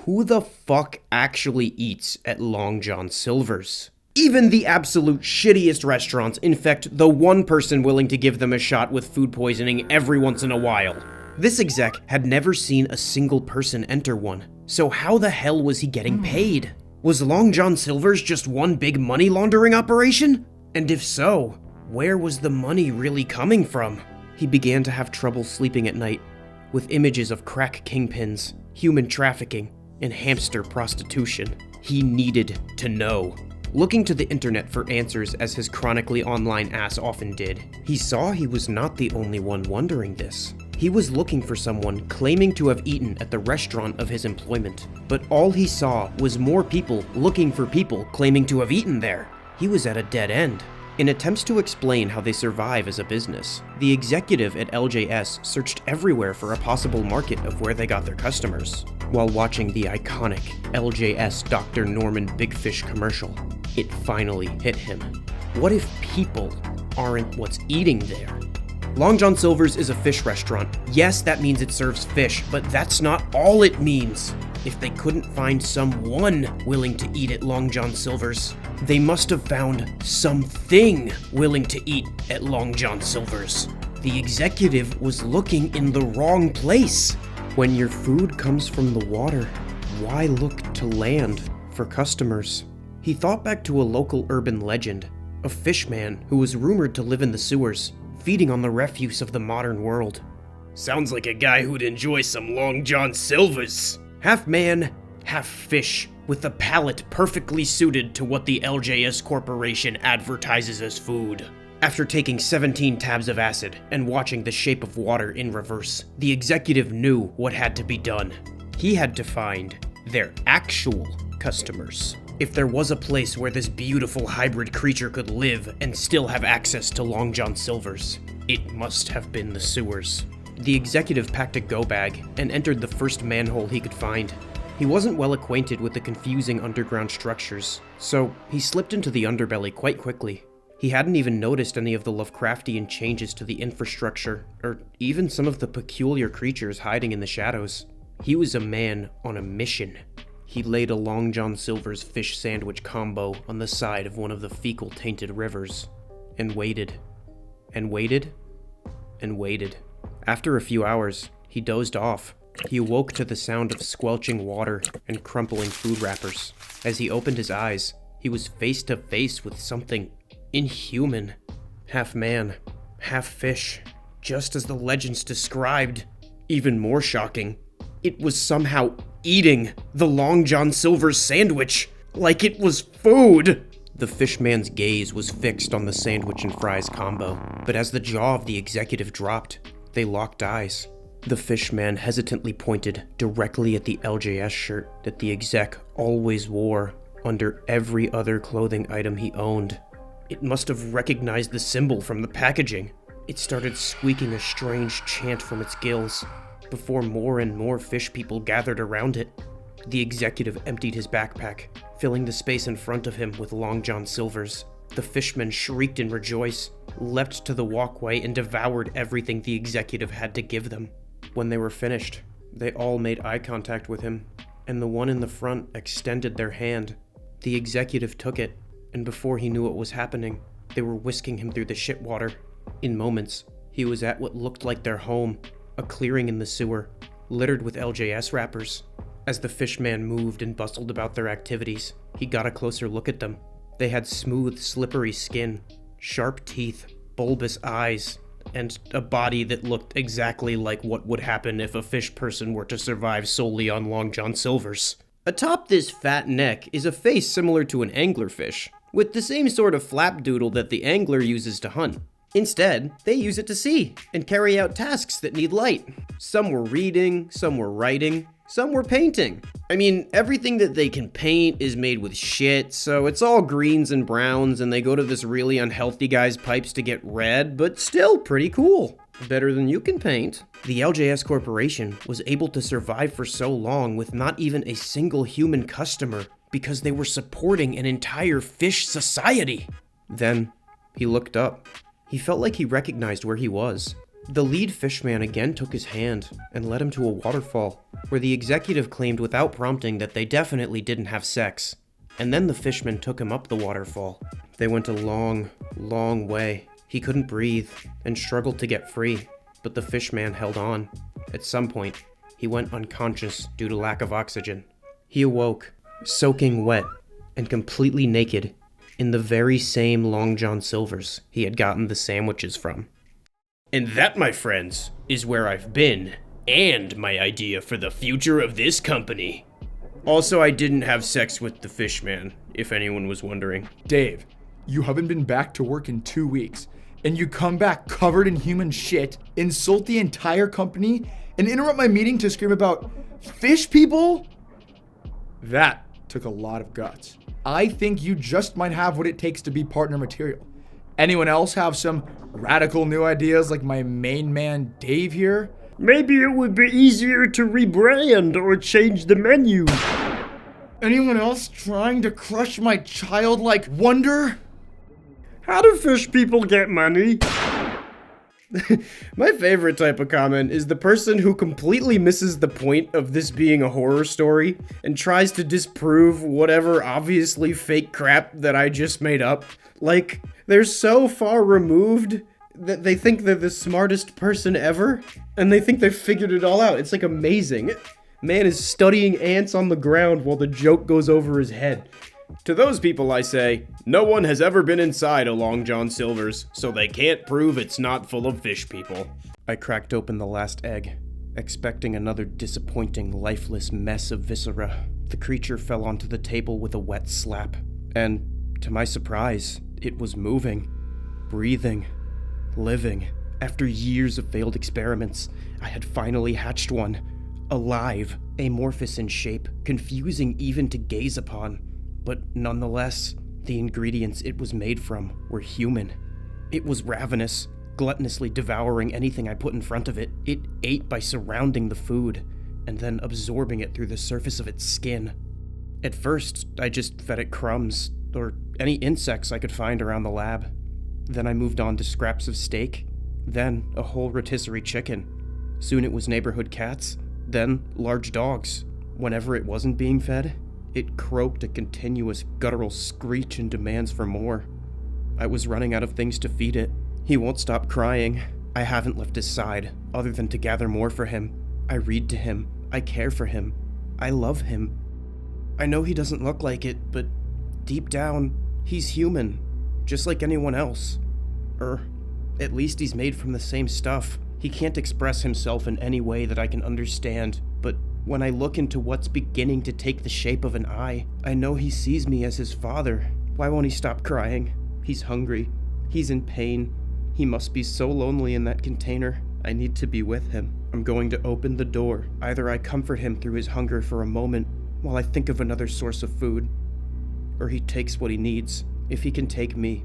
Who the fuck actually eats at Long John Silver's? Even the absolute shittiest restaurants infect the one person willing to give them a shot with food poisoning every once in a while. This exec had never seen a single person enter one, so how the hell was he getting paid? Was Long John Silver's just one big money laundering operation? And if so, where was the money really coming from? He began to have trouble sleeping at night, with images of crack kingpins, human trafficking, and hamster prostitution. He needed to know. Looking to the internet for answers as his chronically online ass often did, he saw he was not the only one wondering this. He was looking for someone claiming to have eaten at the restaurant of his employment, but all he saw was more people looking for people claiming to have eaten there. He was at a dead end. In attempts to explain how they survive as a business, the executive at LJS searched everywhere for a possible market of where they got their customers. While watching the iconic LJS Dr. Norman Big Fish commercial, it finally hit him. What if people aren't what's eating there? Long John Silver's is a fish restaurant. Yes, that means it serves fish, but that's not all it means. If they couldn't find someone willing to eat at Long John Silver's, they must have found something willing to eat at Long John Silver's. The executive was looking in the wrong place. When your food comes from the water, why look to land for customers? He thought back to a local urban legend, a fishman who was rumored to live in the sewers, feeding on the refuse of the modern world. Sounds like a guy who'd enjoy some Long John Silvers. Half man, half fish, with a palate perfectly suited to what the LJS Corporation advertises as food. After taking 17 tabs of acid and watching The Shape of Water in reverse, the executive knew what had to be done. He had to find their actual customers. If there was a place where this beautiful hybrid creature could live and still have access to Long John Silvers, it must have been the sewers. The executive packed a go bag and entered the first manhole he could find. He wasn't well acquainted with the confusing underground structures, so he slipped into the underbelly quite quickly. He hadn't even noticed any of the Lovecraftian changes to the infrastructure, or even some of the peculiar creatures hiding in the shadows. He was a man on a mission. He laid a Long John Silver's fish sandwich combo on the side of one of the fecal-tainted rivers, and waited, and waited, and waited. After a few hours, he dozed off. He awoke to the sound of squelching water and crumpling food wrappers. As he opened his eyes, he was face to face with something inhuman. Half man, half fish, just as the legends described. Even more shocking, it was somehow eating the Long John Silver's sandwich, like it was food! The fishman's gaze was fixed on the sandwich and fries combo, but as the jaw of the executive dropped, they locked eyes. The fishman hesitantly pointed directly at the LJS shirt that the exec always wore under every other clothing item he owned. It must have recognized the symbol from the packaging. It started squeaking a strange chant from its gills, before more and more fish people gathered around it. The executive emptied his backpack, filling the space in front of him with Long John Silvers. The fishmen shrieked in rejoice, leapt to the walkway, and devoured everything the executive had to give them. When they were finished, they all made eye contact with him, and the one in the front extended their hand. The executive took it, and before he knew what was happening, they were whisking him through the shitwater. In moments, he was at what looked like their home, a clearing in the sewer, littered with LJS wrappers. As the fishman moved and bustled about their activities, he got a closer look at them. They had smooth, slippery skin, sharp teeth, bulbous eyes, and a body that looked exactly like what would happen if a fish person were to survive solely on Long John Silvers. Atop this fat neck is a face similar to an anglerfish, with the same sort of flapdoodle that the angler uses to hunt. Instead, they use it to see and carry out tasks that need light. Some were reading, some were writing, some were painting. I mean, everything that they can paint is made with shit, so it's all greens and browns, and they go to this really unhealthy guy's pipes to get red, but still pretty cool. Better than you can paint. The LJS Corporation was able to survive for so long with not even a single human customer because they were supporting an entire fish society. Then, he looked up. He felt like he recognized where he was. The lead fishman again took his hand and led him to a waterfall, where the executive claimed without prompting that they definitely didn't have sex. And then the fishman took him up the waterfall. They went a long, long way. He couldn't breathe and struggled to get free, but the fishman held on. At some point, he went unconscious due to lack of oxygen. He awoke, soaking wet and completely naked, in the very same Long John Silvers he had gotten the sandwiches from. And that, my friends, is where I've been, and my idea for the future of this company. Also, I didn't have sex with the fishman, if anyone was wondering. Dave, you haven't been back to work in 2 weeks, and you come back covered in human shit, insult the entire company, and interrupt my meeting to scream about fish people? That took a lot of guts. I think you just might have what it takes to be partner material. Anyone else have some radical new ideas like my main man Dave here? Maybe it would be easier to rebrand or change the menu. Anyone else trying to crush my childlike wonder? How do fish people get money? My favorite type of comment is the person who completely misses the point of this being a horror story and tries to disprove whatever obviously fake crap that I just made up. Like, they're so far removed that they think they're the smartest person ever, and they think they've figured it all out. It's like amazing. Man is studying ants on the ground while the joke goes over his head. To those people I say, no one has ever been inside a Long John Silver's, so they can't prove it's not full of fish people. I cracked open the last egg, expecting another disappointing, lifeless mess of viscera. The creature fell onto the table with a wet slap, and, to my surprise, it was moving, breathing, living. After years of failed experiments, I had finally hatched one. Alive, amorphous in shape, confusing even to gaze upon. But nonetheless, the ingredients it was made from were human. It was ravenous, gluttonously devouring anything I put in front of it. It ate by surrounding the food, and then absorbing it through the surface of its skin. At first, I just fed it crumbs, or any insects I could find around the lab. Then I moved on to scraps of steak, then a whole rotisserie chicken. Soon it was neighborhood cats, then large dogs. Whenever it wasn't being fed, it croaked a continuous guttural screech and demands for more. I was running out of things to feed it. He won't stop crying. I haven't left his side, other than to gather more for him. I read to him. I care for him. I love him. I know he doesn't look like it, but deep down, he's human, just like anyone else. At least he's made from the same stuff. He can't express himself in any way that I can understand, but when I look into what's beginning to take the shape of an eye, I know he sees me as his father. Why won't he stop crying? He's hungry. He's in pain. He must be so lonely in that container. I need to be with him. I'm going to open the door. Either I comfort him through his hunger for a moment while I think of another source of food, or he takes what he needs. If he can take me,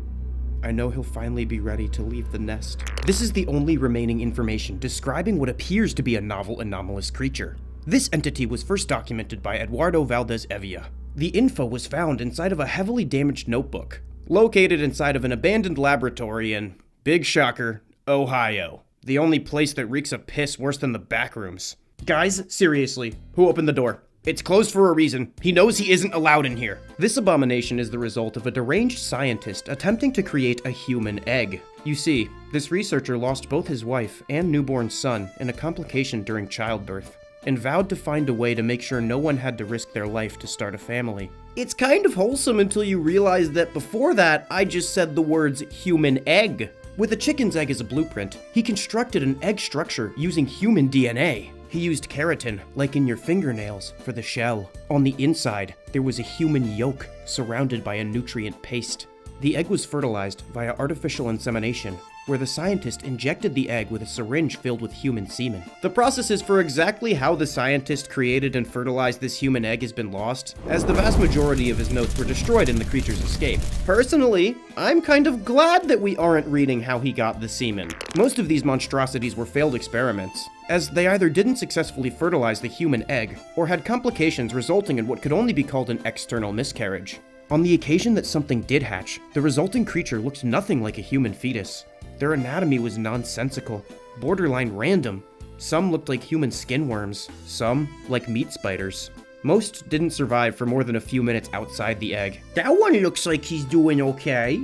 I know he'll finally be ready to leave the nest. This is the only remaining information describing what appears to be a novel anomalous creature. This entity was first documented by Eduardo Valdez Evia. The info was found inside of a heavily damaged notebook, located inside of an abandoned laboratory in, big shocker, Ohio. The only place that reeks of piss worse than the back rooms. Guys, seriously, who opened the door? It's closed for a reason. He knows he isn't allowed in here. This abomination is the result of a deranged scientist attempting to create a human egg. You see, this researcher lost both his wife and newborn son in a complication during childbirth, and vowed to find a way to make sure no one had to risk their life to start a family. It's kind of wholesome until you realize that before that, I just said the words human egg. With a chicken's egg as a blueprint, he constructed an egg structure using human DNA. He used keratin, like in your fingernails, for the shell. On the inside, there was a human yolk surrounded by a nutrient paste. The egg was fertilized via artificial insemination, where the scientist injected the egg with a syringe filled with human semen. The processes for exactly how the scientist created and fertilized this human egg has been lost, as the vast majority of his notes were destroyed in the creature's escape. Personally, I'm kind of glad that we aren't reading how he got the semen. Most of these monstrosities were failed experiments, as they either didn't successfully fertilize the human egg, or had complications resulting in what could only be called an external miscarriage. On the occasion that something did hatch, the resulting creature looked nothing like a human fetus. Their anatomy was nonsensical, borderline random. Some looked like human skin worms, some like meat spiders. Most didn't survive for more than a few minutes outside the egg. That one looks like he's doing okay.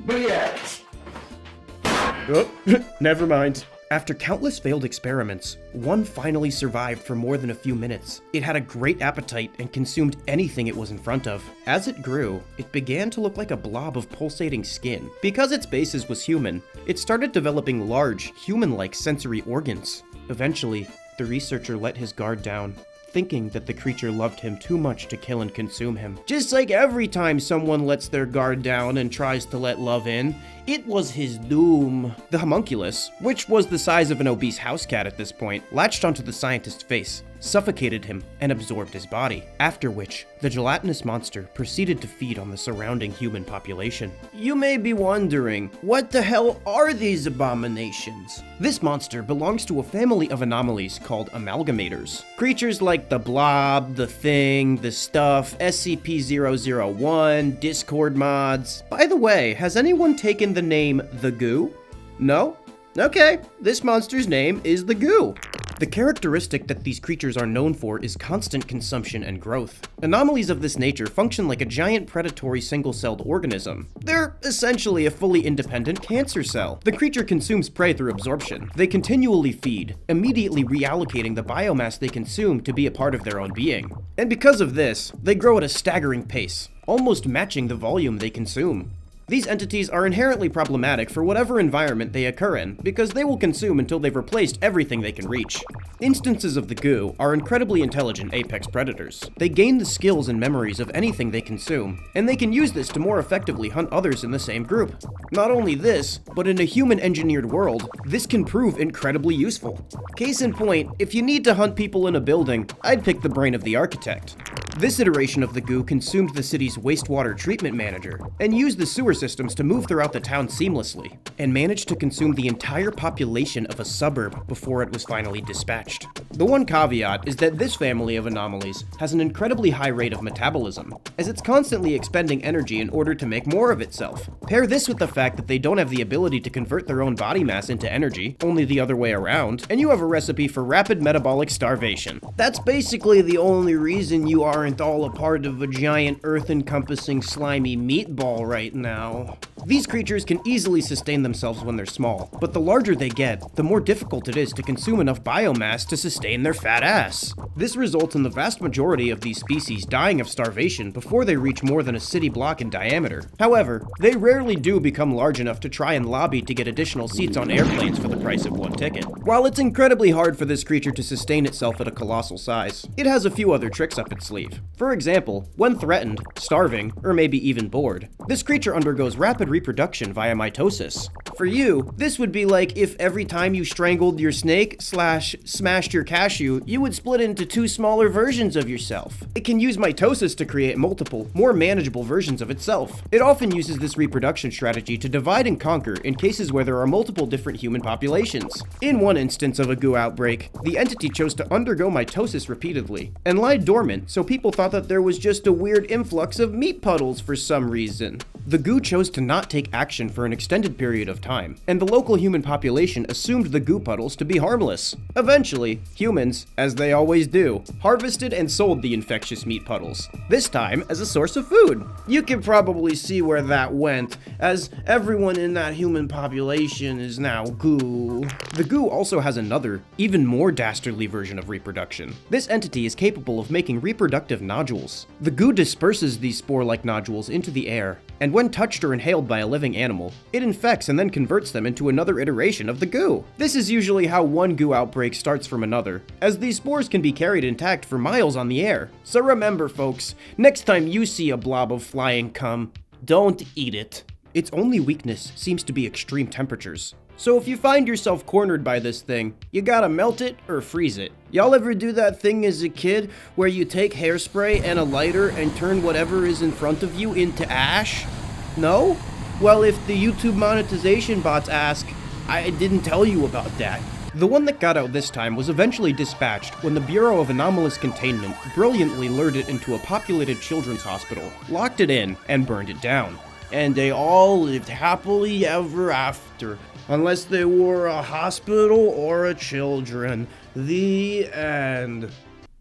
Oh, never mind. After countless failed experiments, one finally survived for more than a few minutes. It had a great appetite and consumed anything it was in front of. As it grew, it began to look like a blob of pulsating skin. Because its basis was human, it started developing large, human-like sensory organs. Eventually, the researcher let his guard down, thinking that the creature loved him too much to kill and consume him. Just like every time someone lets their guard down and tries to let love in, it was his doom. The homunculus, which was the size of an obese house cat at this point, latched onto the scientist's face, suffocated him, and absorbed his body. After which, the gelatinous monster proceeded to feed on the surrounding human population. You may be wondering, what the hell are these abominations? This monster belongs to a family of anomalies called amalgamators. Creatures like the Blob, the Thing, the Stuff, SCP-001, Discord mods. By the way, has anyone taken the name The Goo? No? Okay, this monster's name is the Goo. The characteristic that these creatures are known for is constant consumption and growth. Anomalies of this nature function like a giant predatory single-celled organism. They're essentially a fully independent cancer cell. The creature consumes prey through absorption. They continually feed, immediately reallocating the biomass they consume to be a part of their own being. And because of this, they grow at a staggering pace, almost matching the volume they consume. These entities are inherently problematic for whatever environment they occur in, because they will consume until they've replaced everything they can reach. Instances of the goo are incredibly intelligent apex predators. They gain the skills and memories of anything they consume, and they can use this to more effectively hunt others in the same group. Not only this, but in a human-engineered world, this can prove incredibly useful. Case in point, if you need to hunt people in a building, I'd pick the brain of the architect. This iteration of the goo consumed the city's wastewater treatment manager, and used the sewer systems to move throughout the town seamlessly, and managed to consume the entire population of a suburb before it was finally dispatched. The one caveat is that this family of anomalies has an incredibly high rate of metabolism, as it's constantly expending energy in order to make more of itself. Pair this with the fact that they don't have the ability to convert their own body mass into energy, only the other way around, and you have a recipe for rapid metabolic starvation. That's basically the only reason you aren't all a part of a giant earth-encompassing slimy meatball right now. These creatures can easily sustain themselves when they're small, but the larger they get, the more difficult it is to consume enough biomass to sustain their fat ass. This results in the vast majority of these species dying of starvation before they reach more than a city block in diameter. However, they rarely do become large enough to try and lobby to get additional seats on airplanes for the price of one ticket. While it's incredibly hard for this creature to sustain itself at a colossal size, it has a few other tricks up its sleeve. For example, when threatened, starving, or maybe even bored, this creature undergoes rapid reproduction via mitosis. For you, this would be like if every time you strangled your snake / smashed your cashew, you would split into two smaller versions of yourself. It can use mitosis to create multiple, more manageable versions of itself. It often uses this reproduction strategy to divide and conquer in cases where there are multiple different human populations. In one instance of a goo outbreak, the entity chose to undergo mitosis repeatedly, and lie dormant so people thought that there was just a weird influx of meat puddles for some reason. The goo chose to not take action for an extended period of time, and the local human population assumed the goo puddles to be harmless. Eventually, humans, as they always do, harvested and sold the infectious meat puddles, this time as a source of food. You can probably see where that went, as everyone in that human population is now goo. The goo also has another, even more dastardly version of reproduction. This entity is capable of making reproductive nodules. The goo disperses these spore-like nodules into the air, and when touched or inhaled by a living animal, it infects and then converts them into another iteration of the goo. This is usually how one goo outbreak starts from another, as these spores can be carried intact for miles on the air. So remember folks, next time you see a blob of flying cum, don't eat it. Its only weakness seems to be extreme temperatures. So if you find yourself cornered by this thing, you gotta melt it or freeze it. Y'all ever do that thing as a kid where you take hairspray and a lighter and turn whatever is in front of you into ash? No? Well, if the YouTube monetization bots ask, I didn't tell you about that. The one that got out this time was eventually dispatched when the Bureau of Anomalous Containment brilliantly lured it into a populated children's hospital, locked it in, and burned it down. And they all lived happily ever after. Unless they were a hospital or a children. The end.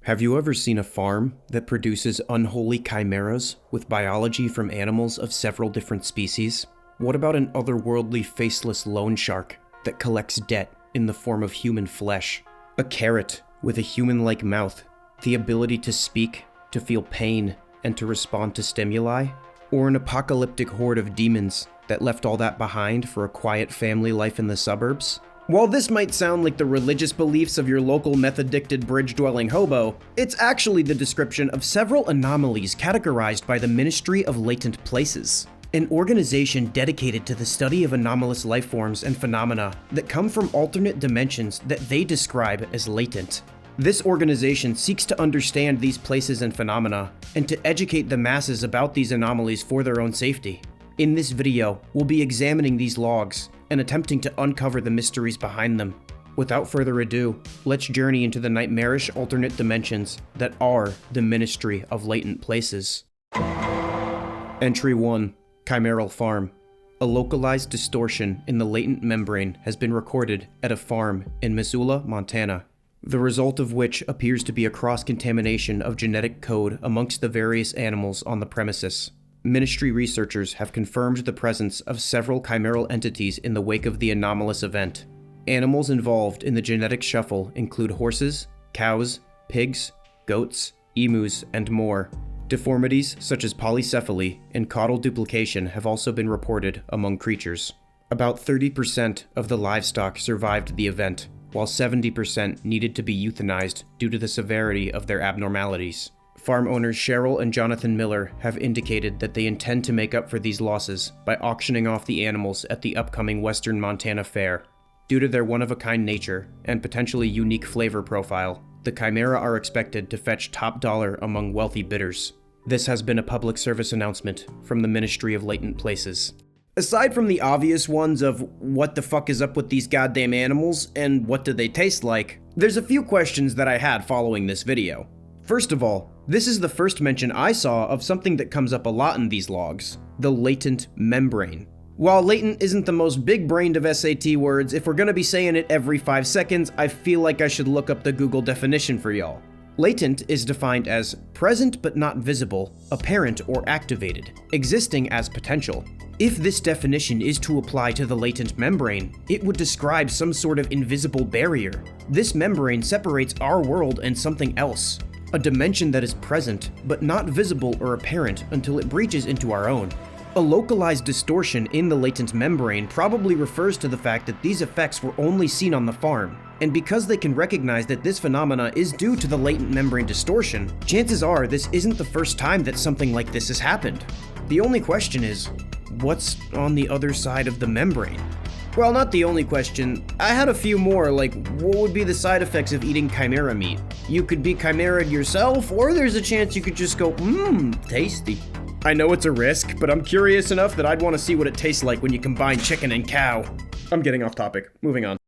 Have you ever seen a farm that produces unholy chimeras with biology from animals of several different species? What about an otherworldly faceless loan shark that collects debt in the form of human flesh? A carrot with a human-like mouth, the ability to speak, to feel pain, and to respond to stimuli? Or an apocalyptic horde of demons that left all that behind for a quiet family life in the suburbs? While this might sound like the religious beliefs of your local meth-addicted bridge-dwelling hobo, it's actually the description of several anomalies categorized by the Ministry of Latent Places, an organization dedicated to the study of anomalous life forms and phenomena that come from alternate dimensions that they describe as latent. This organization seeks to understand these places and phenomena, and to educate the masses about these anomalies for their own safety. In this video, we'll be examining these logs, and attempting to uncover the mysteries behind them. Without further ado, let's journey into the nightmarish alternate dimensions that are the Ministry of Latent Places. Entry 1. Chimeral Farm. A localized distortion in the latent membrane has been recorded at a farm in Missoula, Montana, the result of which appears to be a cross-contamination of genetic code amongst the various animals on the premises. Ministry researchers have confirmed the presence of several chimeral entities in the wake of the anomalous event. Animals involved in the genetic shuffle include horses, cows, pigs, goats, emus, and more. Deformities such as polycephaly and caudal duplication have also been reported among creatures. About 30% of the livestock survived the event, while 70% needed to be euthanized due to the severity of their abnormalities. Farm owners Cheryl and Jonathan Miller have indicated that they intend to make up for these losses by auctioning off the animals at the upcoming Western Montana Fair. Due to their one-of-a-kind nature and potentially unique flavor profile, the chimera are expected to fetch top dollar among wealthy bidders. This has been a public service announcement from the Ministry of Latent Places. Aside from the obvious ones of what the fuck is up with these goddamn animals and what do they taste like, there's a few questions that I had following this video. First of all, this is the first mention I saw of something that comes up a lot in these logs, the latent membrane. While latent isn't the most big-brained of SAT words, if we're gonna be saying it every 5 seconds, I feel like I should look up the Google definition for y'all. Latent is defined as present but not visible, apparent or activated, existing as potential. If this definition is to apply to the latent membrane, it would describe some sort of invisible barrier. This membrane separates our world and something else, a dimension that is present but not visible or apparent until it breaches into our own. A localized distortion in the latent membrane probably refers to the fact that these effects were only seen on the farm, and because they can recognize that this phenomena is due to the latent membrane distortion, chances are this isn't the first time that something like this has happened. The only question is, what's on the other side of the membrane? Well, not the only question. I had a few more, like what would be the side effects of eating chimera meat? You could be chimeraed yourself, or there's a chance you could just go, tasty. I know it's a risk, but I'm curious enough that I'd want to see what it tastes like when you combine chicken and cow. I'm getting off topic. Moving on.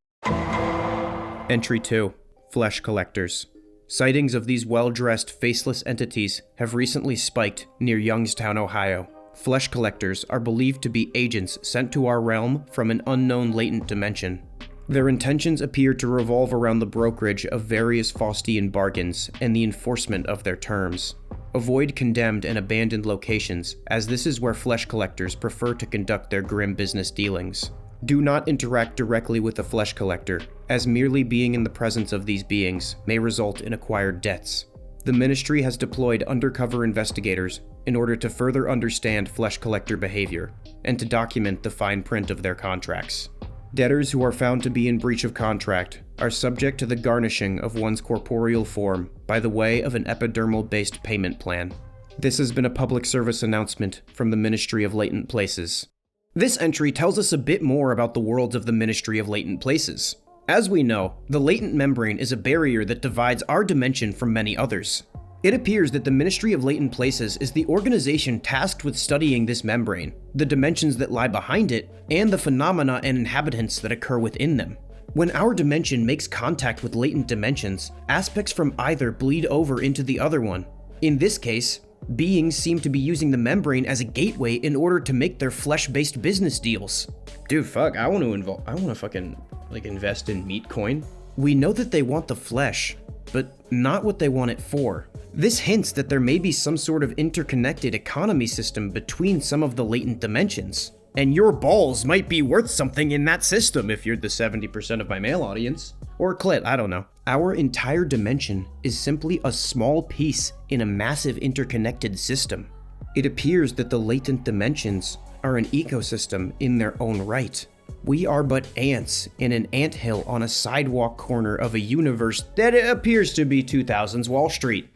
Entry 2. Flesh collectors. Sightings of these well-dressed, faceless entities have recently spiked near Youngstown, Ohio. Flesh collectors are believed to be agents sent to our realm from an unknown latent dimension. Their intentions appear to revolve around the brokerage of various Faustian bargains and the enforcement of their terms. Avoid condemned and abandoned locations, as this is where flesh collectors prefer to conduct their grim business dealings. Do not interact directly with a flesh collector, as merely being in the presence of these beings may result in acquired debts. The ministry has deployed undercover investigators in order to further understand flesh collector behavior and to document the fine print of their contracts. Debtors who are found to be in breach of contract are subject to the garnishing of one's corporeal form by the way of an epidermal-based payment plan. This has been a public service announcement from the Ministry of Latent Places. This entry tells us a bit more about the worlds of the Ministry of Latent Places. As we know, the latent membrane is a barrier that divides our dimension from many others. It appears that the Ministry of Latent Places is the organization tasked with studying this membrane, the dimensions that lie behind it, and the phenomena and inhabitants that occur within them. When our dimension makes contact with latent dimensions, aspects from either bleed over into the other one. In this case, beings seem to be using the membrane as a gateway in order to make their flesh-based business deals. Dude, fuck, I want to fucking, invest in Meatcoin. We know that they want the flesh, but not what they want it for. This hints that there may be some sort of interconnected economy system between some of the latent dimensions. And your balls might be worth something in that system if you're the 70% of my male audience. Or clit, I don't know. Our entire dimension is simply a small piece in a massive interconnected system. It appears that the latent dimensions are an ecosystem in their own right. We are but ants in an anthill on a sidewalk corner of a universe that appears to be 2000s Wall Street.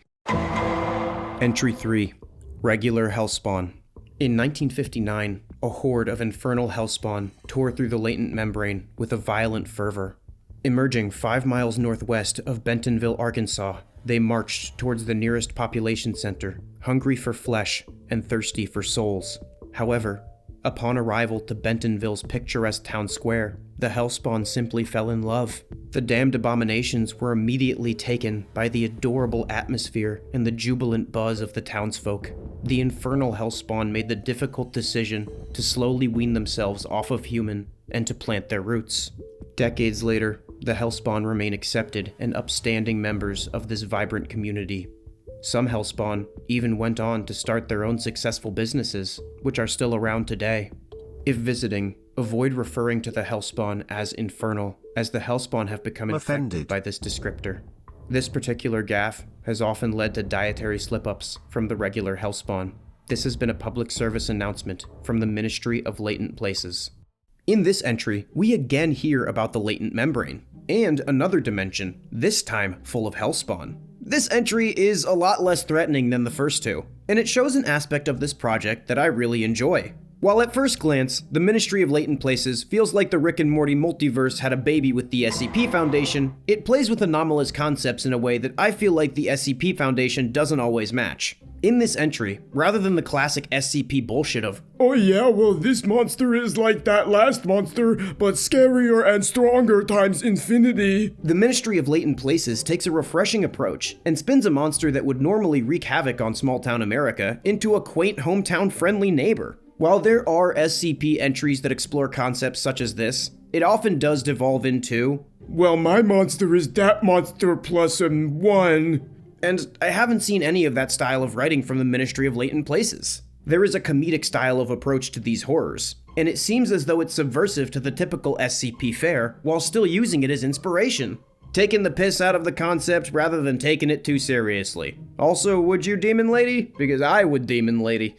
Entry 3. Regular Hellspawn. In 1959, a horde of infernal hellspawn tore through the latent membrane with a violent fervor. Emerging 5 miles northwest of Bentonville, Arkansas, they marched towards the nearest population center, hungry for flesh and thirsty for souls. However, upon arrival to Bentonville's picturesque town square, the hellspawn simply fell in love. The damned abominations were immediately taken by the adorable atmosphere and the jubilant buzz of the townsfolk. The infernal hellspawn made the difficult decision to slowly wean themselves off of human and to plant their roots. Decades later, the hellspawn remain accepted and upstanding members of this vibrant community. Some hellspawn even went on to start their own successful businesses, which are still around today. If visiting, avoid referring to the hellspawn as infernal, as the hellspawn have become infected by this descriptor. This particular gaffe has often led to dietary slip-ups from the regular hellspawn. This has been a public service announcement from the Ministry of Latent Places. In this entry, we again hear about the latent membrane, and another dimension, this time full of hellspawn. This entry is a lot less threatening than the first two, and it shows an aspect of this project that I really enjoy. While at first glance, the Ministry of Latent Places feels like the Rick and Morty multiverse had a baby with the SCP Foundation, it plays with anomalous concepts in a way that I feel like the SCP Foundation doesn't always match. In this entry, rather than the classic SCP bullshit of, "Oh yeah, well this monster is like that last monster, but scarier and stronger times infinity," the Ministry of Latent Places takes a refreshing approach and spins a monster that would normally wreak havoc on small-town America into a quaint hometown-friendly neighbor. While there are SCP entries that explore concepts such as this, it often does devolve into, "Well, my monster is that monster plus one." And I haven't seen any of that style of writing from the Ministry of Latent Places. There is a comedic style of approach to these horrors, and it seems as though it's subversive to the typical SCP fare while still using it as inspiration. Taking the piss out of the concept rather than taking it too seriously. Also, would you, Demon Lady? Because I would, Demon Lady.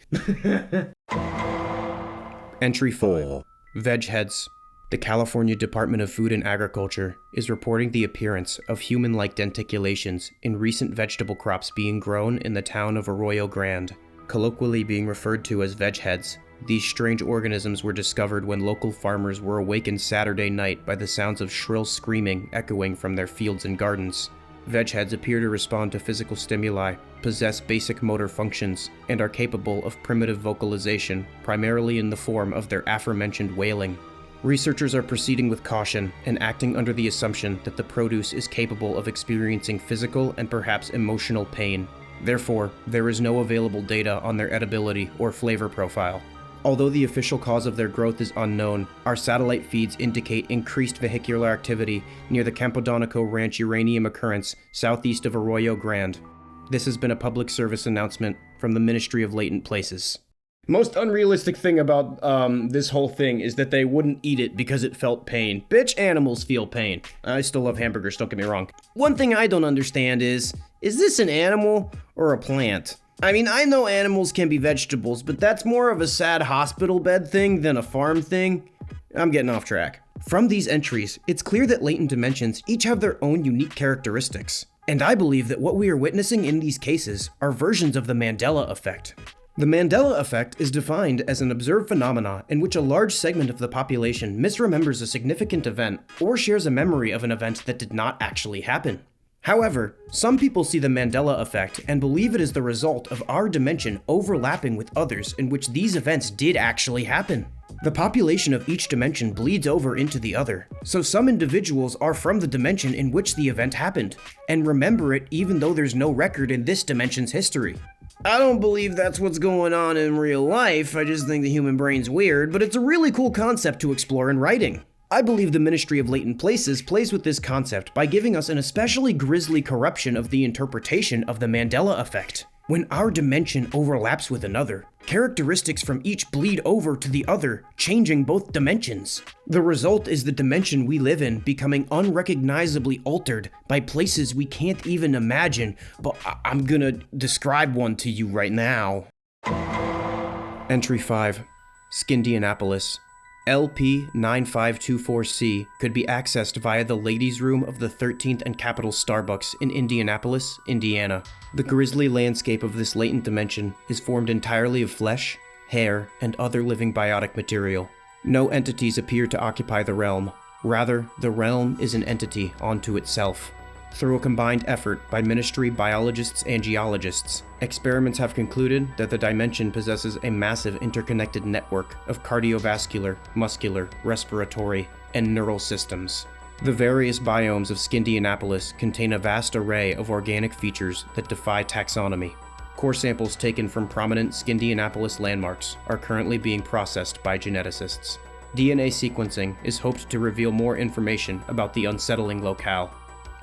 Entry 4. Veg Heads. The California Department of Food and Agriculture is reporting the appearance of human-like denticulations in recent vegetable crops being grown in the town of Arroyo Grande. Colloquially being referred to as veg heads, these strange organisms were discovered when local farmers were awakened Saturday night by the sounds of shrill screaming echoing from their fields and gardens. Veg heads appear to respond to physical stimuli, possess basic motor functions, and are capable of primitive vocalization, primarily in the form of their aforementioned wailing. Researchers are proceeding with caution and acting under the assumption that the produce is capable of experiencing physical and perhaps emotional pain. Therefore, there is no available data on their edibility or flavor profile. Although the official cause of their growth is unknown, our satellite feeds indicate increased vehicular activity near the Campodonico Ranch uranium occurrence southeast of Arroyo Grande. This has been a public service announcement from the Ministry of Latent Places. Most unrealistic thing about this whole thing is that they wouldn't eat it because it felt pain. Bitch, animals feel pain. I still love hamburgers, don't get me wrong. One thing I don't understand is this an animal or a plant? I mean, I know animals can be vegetables, but that's more of a sad hospital bed thing than a farm thing. I'm getting off track. From these entries, it's clear that latent dimensions each have their own unique characteristics. And I believe that what we are witnessing in these cases are versions of the Mandela effect. The Mandela effect is defined as an observed phenomena in which a large segment of the population misremembers a significant event or shares a memory of an event that did not actually happen. However, some people see the Mandela effect and believe it is the result of our dimension overlapping with others in which these events did actually happen. The population of each dimension bleeds over into the other, so some individuals are from the dimension in which the event happened, and remember it even though there's no record in this dimension's history. I don't believe that's what's going on in real life, I just think the human brain's weird, but it's a really cool concept to explore in writing. I believe the Ministry of Latent Places plays with this concept by giving us an especially grisly corruption of the interpretation of the Mandela effect. When our dimension overlaps with another, characteristics from each bleed over to the other, changing both dimensions. The result is the dimension we live in becoming unrecognizably altered by places we can't even imagine, but I'm gonna describe one to you right now. Entry 5. Skindianapolis. LP9524C could be accessed via the ladies' room of the 13th and Capitol Starbucks in Indianapolis, Indiana. The grisly landscape of this latent dimension is formed entirely of flesh, hair, and other living biotic material. No entities appear to occupy the realm. Rather, the realm is an entity unto itself. Through a combined effort by ministry biologists and geologists, experiments have concluded that the dimension possesses a massive interconnected network of cardiovascular, muscular, respiratory, and neural systems. The various biomes of Skindianapolis contain a vast array of organic features that defy taxonomy. Core samples taken from prominent Skindianapolis landmarks are currently being processed by geneticists. DNA sequencing is hoped to reveal more information about the unsettling locale.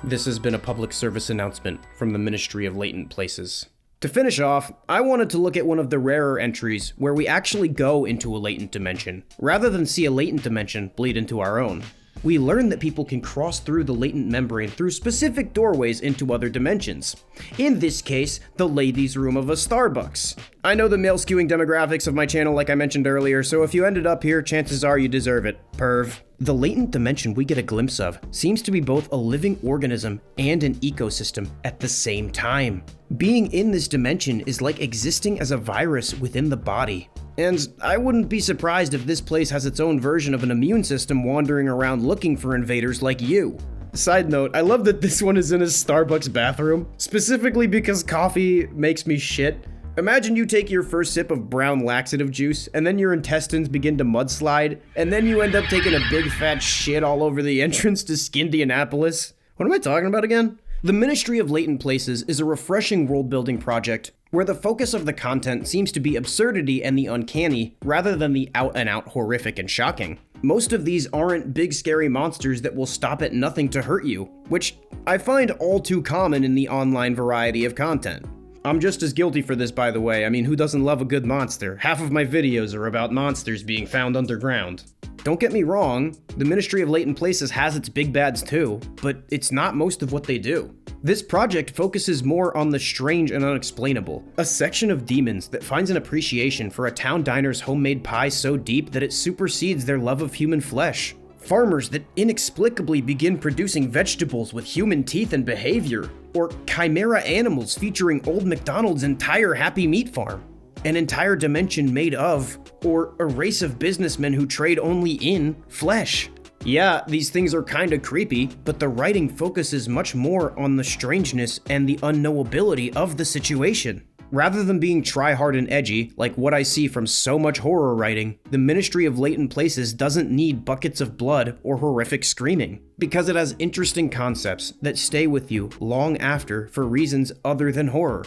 This has been a public service announcement from the Ministry of Latent Places. To finish off, I wanted to look at one of the rarer entries where we actually go into a latent dimension, rather than see a latent dimension bleed into our own. We learn that people can cross through the latent membrane through specific doorways into other dimensions. In this case, the ladies' room of a Starbucks. I know the male skewing demographics of my channel like I mentioned earlier, so if you ended up here, chances are you deserve it. Perv. The latent dimension we get a glimpse of seems to be both a living organism and an ecosystem at the same time. Being in this dimension is like existing as a virus within the body. And I wouldn't be surprised if this place has its own version of an immune system wandering around looking for invaders like you. Side note, I love that this one is in a Starbucks bathroom, specifically because coffee makes me shit. Imagine you take your first sip of brown laxative juice, and then your intestines begin to mudslide, and then you end up taking a big fat shit all over the entrance to Skindianapolis. What am I talking about again? The Ministry of Latent Places is a refreshing world-building project where the focus of the content seems to be absurdity and the uncanny, rather than the out-and-out horrific and shocking. Most of these aren't big scary monsters that will stop at nothing to hurt you, which I find all too common in the online variety of content. I'm just as guilty for this, by the way. I mean, who doesn't love a good monster? Half of my videos are about monsters being found underground. Don't get me wrong, the Ministry of Latent Places has its big bads too, but it's not most of what they do. This project focuses more on the strange and unexplainable, a section of demons that finds an appreciation for a town diner's homemade pie so deep that it supersedes their love of human flesh. Farmers that inexplicably begin producing vegetables with human teeth and behavior, or chimera animals featuring Old MacDonald's entire Happy Meat farm. An entire dimension made of, or a race of businessmen who trade only in, flesh. Yeah, these things are kinda creepy, but the writing focuses much more on the strangeness and the unknowability of the situation. Rather than being try-hard and edgy, like what I see from so much horror writing, the Ministry of Latent Places doesn't need buckets of blood or horrific screaming, because it has interesting concepts that stay with you long after for reasons other than horror.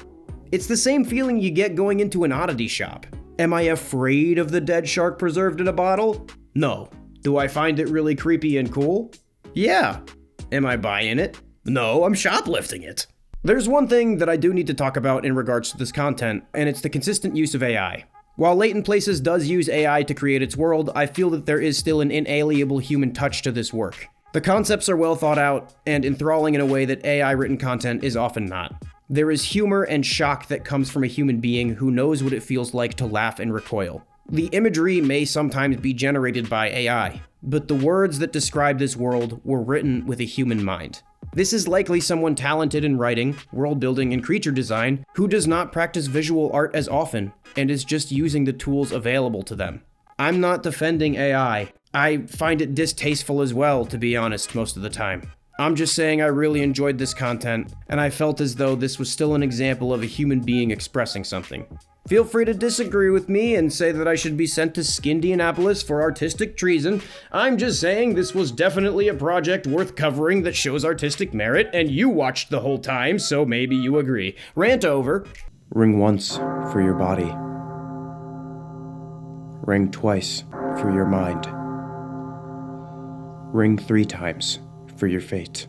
It's the same feeling you get going into an oddity shop. Am I afraid of the dead shark preserved in a bottle? No. Do I find it really creepy and cool? Yeah. Am I buying it? No, I'm shoplifting it. There's one thing that I do need to talk about in regards to this content, and it's the consistent use of AI. While Latent Places does use AI to create its world, I feel that there is still an inalienable human touch to this work. The concepts are well thought out and enthralling in a way that AI-written content is often not. There is humor and shock that comes from a human being who knows what it feels like to laugh and recoil. The imagery may sometimes be generated by AI, but the words that describe this world were written with a human mind. This is likely someone talented in writing, world building, and creature design who does not practice visual art as often and is just using the tools available to them. I'm not defending AI. I find it distasteful as well, to be honest, most of the time. I'm just saying I really enjoyed this content, and I felt as though this was still an example of a human being expressing something. Feel free to disagree with me and say that I should be sent to Skindianapolis for artistic treason. I'm just saying this was definitely a project worth covering that shows artistic merit, and you watched the whole time, so maybe you agree. Rant over. Ring once for your body. Ring twice for your mind. Ring 3 times for your fate.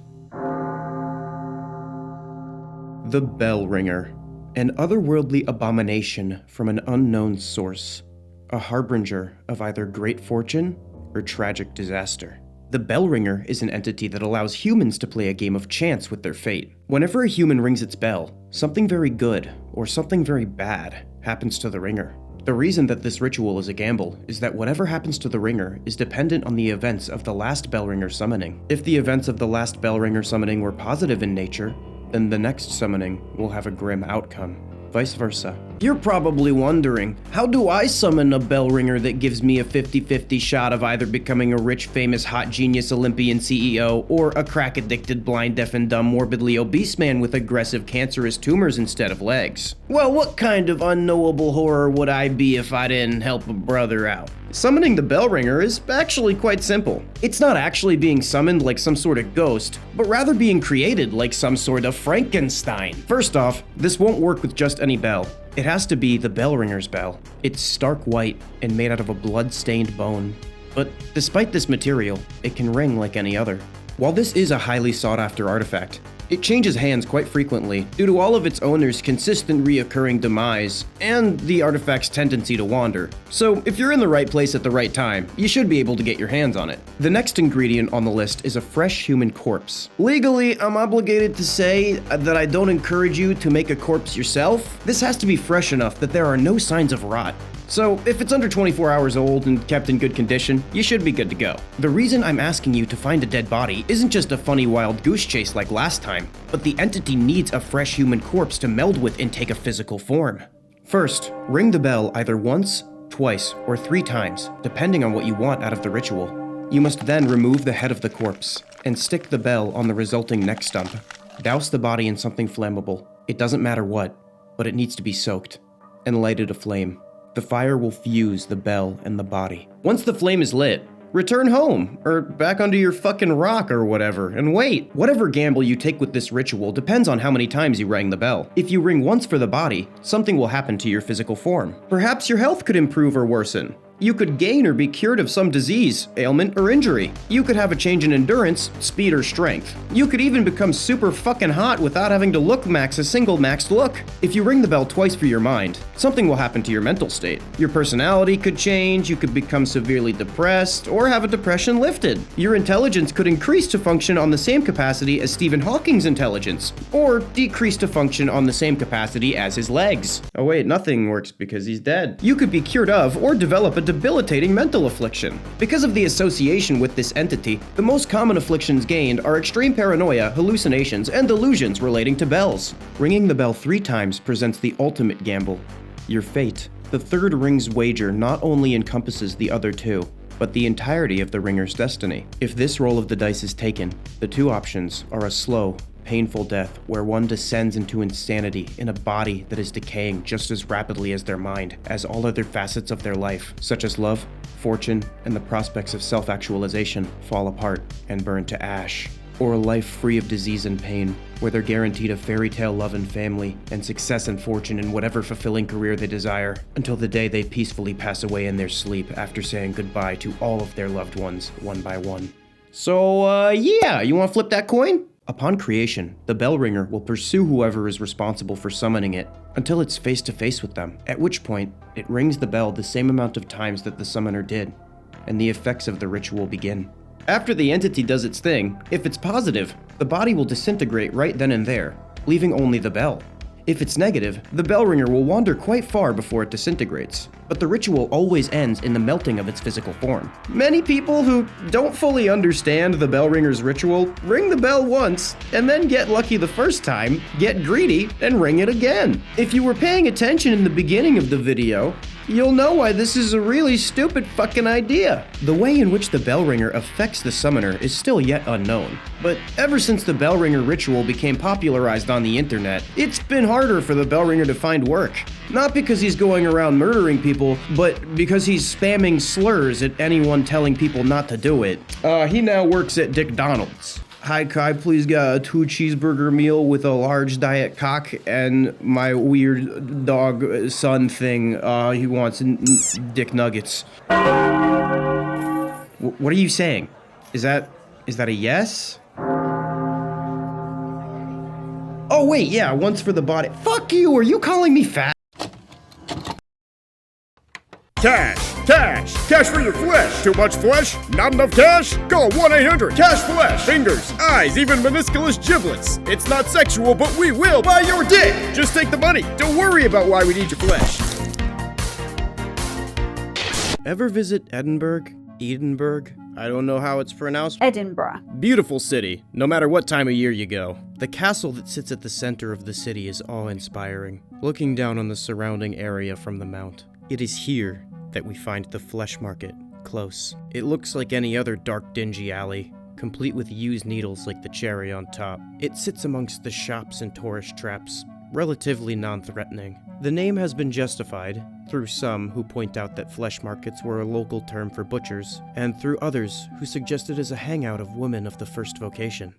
The Bell Ringer. An otherworldly abomination from an unknown source, a harbinger of either great fortune or tragic disaster. The Bell Ringer is an entity that allows humans to play a game of chance with their fate. Whenever a human rings its bell, something very good or something very bad happens to the ringer. The reason that this ritual is a gamble is that whatever happens to the ringer is dependent on the events of the last Bell Ringer summoning. If the events of the last Bell Ringer summoning were positive in nature, then the next summoning will have a grim outcome. Vice versa. You're probably wondering, how do I summon a bell ringer that gives me a 50-50 shot of either becoming a rich, famous, hot genius Olympian CEO or a crack-addicted, blind, deaf, and dumb, morbidly obese man with aggressive, cancerous tumors instead of legs? Well, what kind of unknowable horror would I be if I didn't help a brother out? Summoning the bell ringer is actually quite simple. It's not actually being summoned like some sort of ghost, but rather being created like some sort of Frankenstein. First off, this won't work with just any bell. It has to be the bell ringer's bell. It's stark white and made out of a blood-stained bone. But despite this material, it can ring like any other. While this is a highly sought after artifact, it changes hands quite frequently due to all of its owner's consistent reoccurring demise and the artifact's tendency to wander. So if you're in the right place at the right time, you should be able to get your hands on it. The next ingredient on the list is a fresh human corpse. Legally, I'm obligated to say that I don't encourage you to make a corpse yourself. This has to be fresh enough that there are no signs of rot. So, if it's under 24 hours old and kept in good condition, you should be good to go. The reason I'm asking you to find a dead body isn't just a funny wild goose chase like last time, but the entity needs a fresh human corpse to meld with and take a physical form. First, ring the bell either once, twice, or 3 times, depending on what you want out of the ritual. You must then remove the head of the corpse and stick the bell on the resulting neck stump. Douse the body in something flammable. It doesn't matter what, but it needs to be soaked, and light it aflame. The fire will fuse the bell and the body. Once the flame is lit, return home, or back under your fucking rock or whatever, and wait. Whatever gamble you take with this ritual depends on how many times you rang the bell. If you ring once for the body, something will happen to your physical form. Perhaps your health could improve or worsen. You could gain or be cured of some disease, ailment, or injury. You could have a change in endurance, speed, or strength. You could even become super fucking hot without having to look max a single maxed look. If you ring the bell twice for your mind, something will happen to your mental state. Your personality could change, you could become severely depressed, or have a depression lifted. Your intelligence could increase to function on the same capacity as Stephen Hawking's intelligence, or decrease to function on the same capacity as his legs. Oh wait, nothing works because he's dead. You could be cured of or develop a debilitating mental affliction. Because of the association with this entity, the most common afflictions gained are extreme paranoia, hallucinations, and delusions relating to bells. Ringing the bell 3 times presents the ultimate gamble, your fate. The third ring's wager not only encompasses the other 2, but the entirety of the ringer's destiny. If this roll of the dice is taken, the 2 options are a slow, painful death where one descends into insanity in a body that is decaying just as rapidly as their mind, as all other facets of their life, such as love, fortune, and the prospects of self-actualization, fall apart and burn to ash. Or a life free of disease and pain, where they're guaranteed a fairy tale love and family, and success and fortune in whatever fulfilling career they desire, until the day they peacefully pass away in their sleep after saying goodbye to all of their loved ones, one by one. So, yeah, you wanna flip that coin? Upon creation, the bell ringer will pursue whoever is responsible for summoning it until it's face to face with them, at which point it rings the bell the same amount of times that the summoner did, and the effects of the ritual begin. After the entity does its thing, if it's positive, the body will disintegrate right then and there, leaving only the bell. If it's negative, the bell ringer will wander quite far before it disintegrates, but the ritual always ends in the melting of its physical form. Many people who don't fully understand the bell ringer's ritual ring the bell once, and then get lucky the first time, get greedy, and ring it again. If you were paying attention in the beginning of the video, you'll know why this is a really stupid fucking idea. The way in which the bell ringer affects the summoner is still yet unknown, but ever since the bell ringer ritual became popularized on the internet, it's been harder for the bell ringer to find work. Not because he's going around murdering people, but because he's spamming slurs at anyone telling people not to do it. He now works at McDonald's. Hi, could I please get a 2 cheeseburger meal with a large diet cock and my weird dog son thing, he wants dick nuggets. What are you saying? Is that a yes? Oh wait, yeah, once for the body. Fuck you, are you calling me fat? Cash for your flesh. Too much flesh? Not enough cash? Call 1-800-CASH-FLESH. Fingers, eyes, even meniscus giblets. It's not sexual, but we will buy your dick. Just take the money. Don't worry about why we need your flesh. Ever visit Edinburgh? I don't know how it's pronounced. Edinburgh. Beautiful city, no matter what time of year you go. The castle that sits at the center of the city is awe-inspiring, looking down on the surrounding area from the mount. It is here that we find the flesh market, close. It looks like any other dark, dingy alley, complete with used needles like the cherry on top. It sits amongst the shops and tourist traps, relatively non-threatening. The name has been justified through some who point out that flesh markets were a local term for butchers, and through others who suggest it as a hangout of women of the first vocation.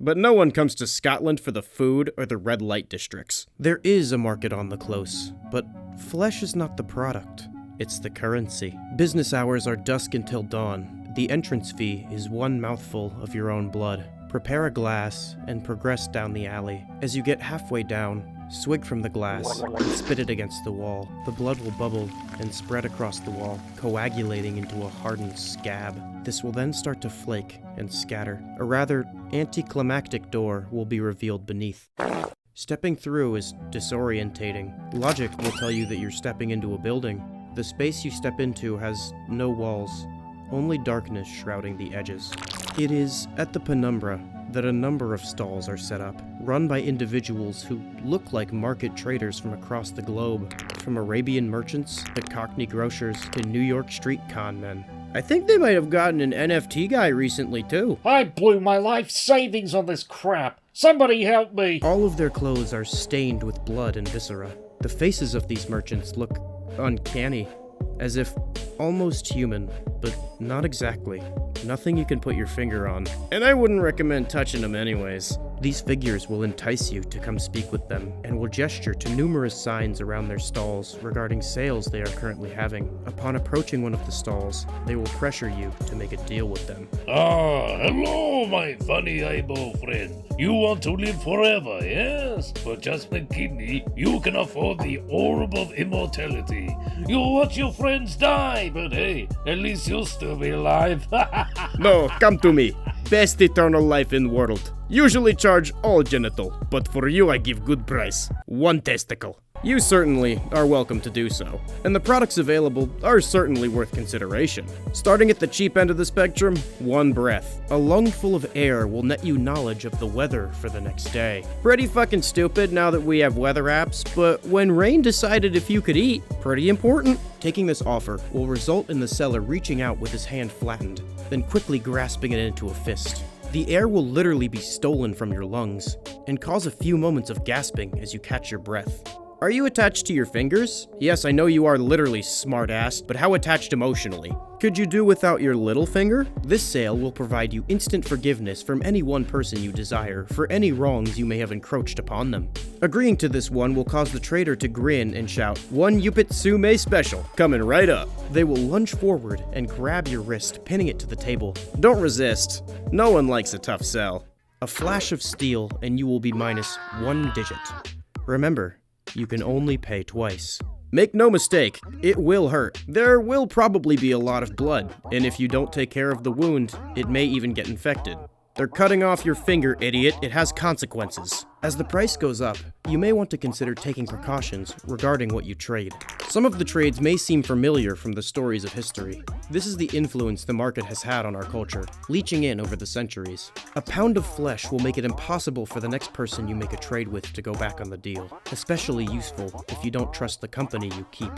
But no one comes to Scotland for the food or the red light districts. There is a market on the close, but flesh is not the product. It's the currency. Business hours are dusk until dawn. the entrance fee is one mouthful of your own blood. Prepare a glass and progress down the alley. As you get halfway down, swig from the glass and spit it against the wall. The blood will bubble and spread across the wall, coagulating into a hardened scab. This will then start to flake and scatter. A rather anticlimactic door will be revealed beneath. Stepping through is disorientating. Logic will tell you that you're stepping into a building. The space you step into has no walls, only darkness shrouding the edges. It is at the penumbra that a number of stalls are set up, run by individuals who look like market traders from across the globe, from Arabian merchants to Cockney grocers to New York street con men. I think they might have gotten an NFT guy recently too. I blew my life savings on this crap. Somebody help me. All of their clothes are stained with blood and viscera. The faces of these merchants look uncanny, as if almost human, but not exactly. Nothing you can put your finger on, and I wouldn't recommend touching them anyways. These figures will entice you to come speak with them, and will gesture to numerous signs around their stalls regarding sales they are currently having. Upon approaching one of the stalls, they will pressure you to make a deal with them. Ah, hello, my funny eyeball friend. You want to live forever, yes? For just one kidney, you can afford the orb of immortality. You'll watch your friends die, but hey, at least you'll still be alive. No, come to me. Best eternal life in world. Usually charge all genital, but for you I give good price. 1 testicle. You certainly are welcome to do so, and the products available are certainly worth consideration. Starting at the cheap end of the spectrum, 1 breath. A lungful of air will net you knowledge of the weather for the next day. Pretty fucking stupid now that we have weather apps, but when Rain decided if you could eat, pretty important. Taking this offer will result in the seller reaching out with his hand flattened, then quickly grasping it into a fist. The air will literally be stolen from your lungs, and cause a few moments of gasping as you catch your breath. Are you attached to your fingers? Yes, I know you are literally smart-assed, but how attached emotionally? Could you do without your little finger? This sale will provide you instant forgiveness from any one person you desire for any wrongs you may have encroached upon them. Agreeing to this one will cause the trader to grin and shout, "1 Yupitsume special, coming right up." They will lunge forward and grab your wrist, pinning it to the table. Don't resist. No one likes a tough sell. A flash of steel and you will be minus 1 digit. Remember, you can only pay twice. Make no mistake, it will hurt. There will probably be a lot of blood, and if you don't take care of the wound, it may even get infected. They're cutting off your finger, idiot. It has consequences. As the price goes up, you may want to consider taking precautions regarding what you trade. Some of the trades may seem familiar from the stories of history. This is the influence the market has had on our culture, leeching in over the centuries. A pound of flesh will make it impossible for the next person you make a trade with to go back on the deal, especially useful if you don't trust the company you keep.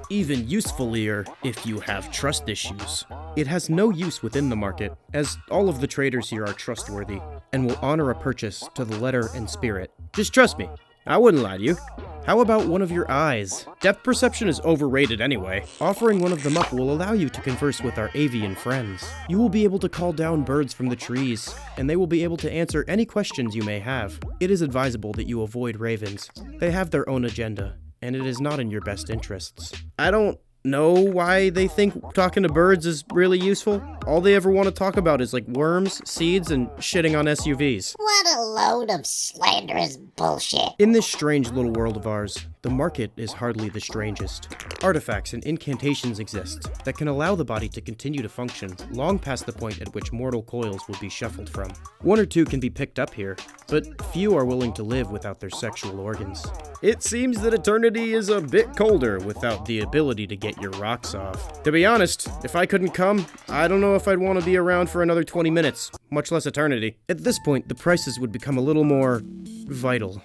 Even usefulier if you have trust issues. It has no use within the market, as all of the traders here are trustworthy, and will honor a purchase to the letter and spirit. Just trust me, I wouldn't lie to you. How about one of your eyes? Depth perception is overrated anyway. Offering one of them up will allow you to converse with our avian friends. You will be able to call down birds from the trees, and they will be able to answer any questions you may have. It is advisable that you avoid ravens. They have their own agenda, and it is not in your best interests. I don't know why they think talking to birds is really useful. All they ever want to talk about is like worms, seeds, and shitting on SUVs. What a load of slanderous bullshit. In this strange little world of ours, the market is hardly the strangest. Artifacts and incantations exist that can allow the body to continue to function long past the point at which mortal coils would be shuffled from. 1 or 2 can be picked up here, but few are willing to live without their sexual organs. It seems that eternity is a bit colder without the ability to get your rocks off. To be honest, if I couldn't come, I don't know if I'd want to be around for another 20 minutes, much less eternity. At this point, the prices would become a little more vital.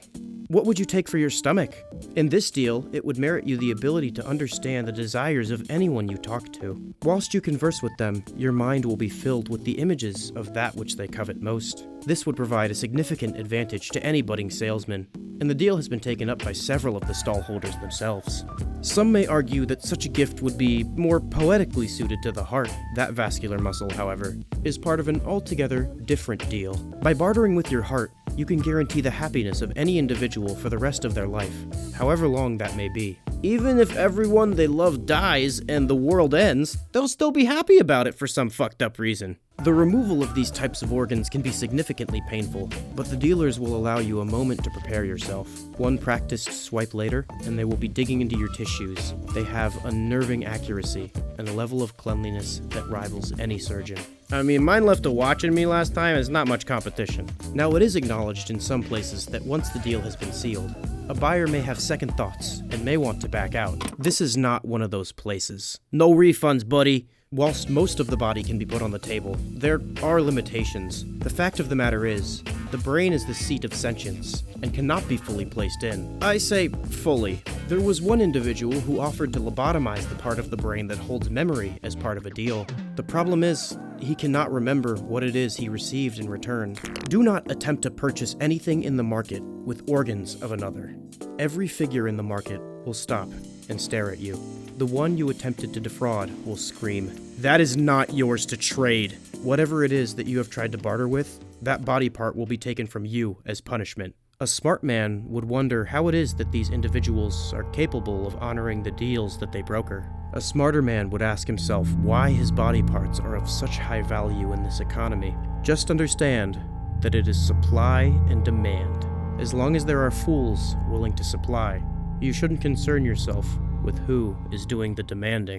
What would you take for your stomach? In this deal, it would merit you the ability to understand the desires of anyone you talk to. Whilst you converse with them, your mind will be filled with the images of that which they covet most. This would provide a significant advantage to any budding salesman, and the deal has been taken up by several of the stall holders themselves. Some may argue that such a gift would be more poetically suited to the heart. That vascular muscle, however, is part of an altogether different deal. By bartering with your heart, you can guarantee the happiness of any individual for the rest of their life, however long that may be. Even if everyone they love dies and the world ends, they'll still be happy about it for some fucked up reason. The removal of these types of organs can be significantly painful, but the dealers will allow you a moment to prepare yourself. One practiced swipe later, and they will be digging into your tissues. They have unnerving accuracy and a level of cleanliness that rivals any surgeon. I mean, mine left a watch in me last time, is not much competition. Now, it is acknowledged in some places that once the deal has been sealed, a buyer may have second thoughts and may want to back out. This is not one of those places. No refunds, buddy. Whilst most of the body can be put on the table, there are limitations. The fact of the matter is, the brain is the seat of sentience and cannot be fully placed in. I say fully. There was one individual who offered to lobotomize the part of the brain that holds memory as part of a deal. The problem is, he cannot remember what it is he received in return. Do not attempt to purchase anything in the market with organs of another. Every figure in the market will stop and stare at you. The one you attempted to defraud will scream, "That is not yours to trade." Whatever it is that you have tried to barter with, that body part will be taken from you as punishment. A smart man would wonder how it is that these individuals are capable of honoring the deals that they broker. A smarter man would ask himself why his body parts are of such high value in this economy. Just understand that it is supply and demand. As long as there are fools willing to supply, you shouldn't concern yourself with who is doing the demanding.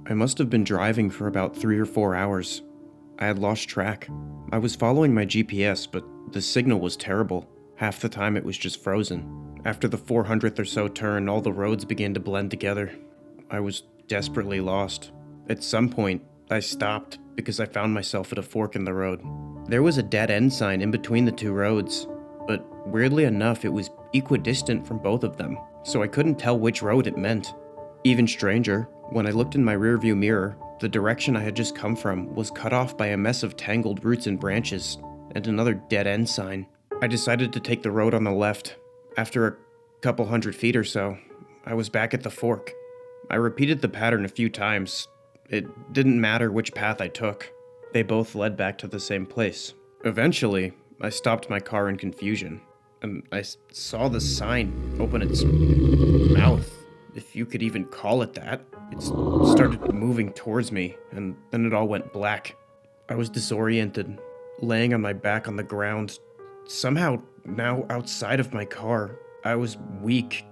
I must have been driving for about 3 or 4 hours. I had lost track. I was following my GPS, but the signal was terrible. Half the time it was just frozen. After the 400th or so turn, all the roads began to blend together. I was desperately lost. At some point, I stopped because I found myself at a fork in the road. There was a dead end sign in between the two roads, but weirdly enough, it was equidistant from both of them, so I couldn't tell which road it meant. Even stranger, when I looked in my rearview mirror, the direction I had just come from was cut off by a mess of tangled roots and branches, and another dead end sign. I decided to take the road on the left. After a couple 100 feet or so, I was back at the fork. I repeated the pattern a few times. It didn't matter which path I took. They both led back to the same place. Eventually, I stopped my car in confusion, and I saw the sign open its mouth, if you could even call it that. It started moving towards me, and then it all went black. I was disoriented, laying on my back on the ground. Somehow, now outside of my car, I was weak,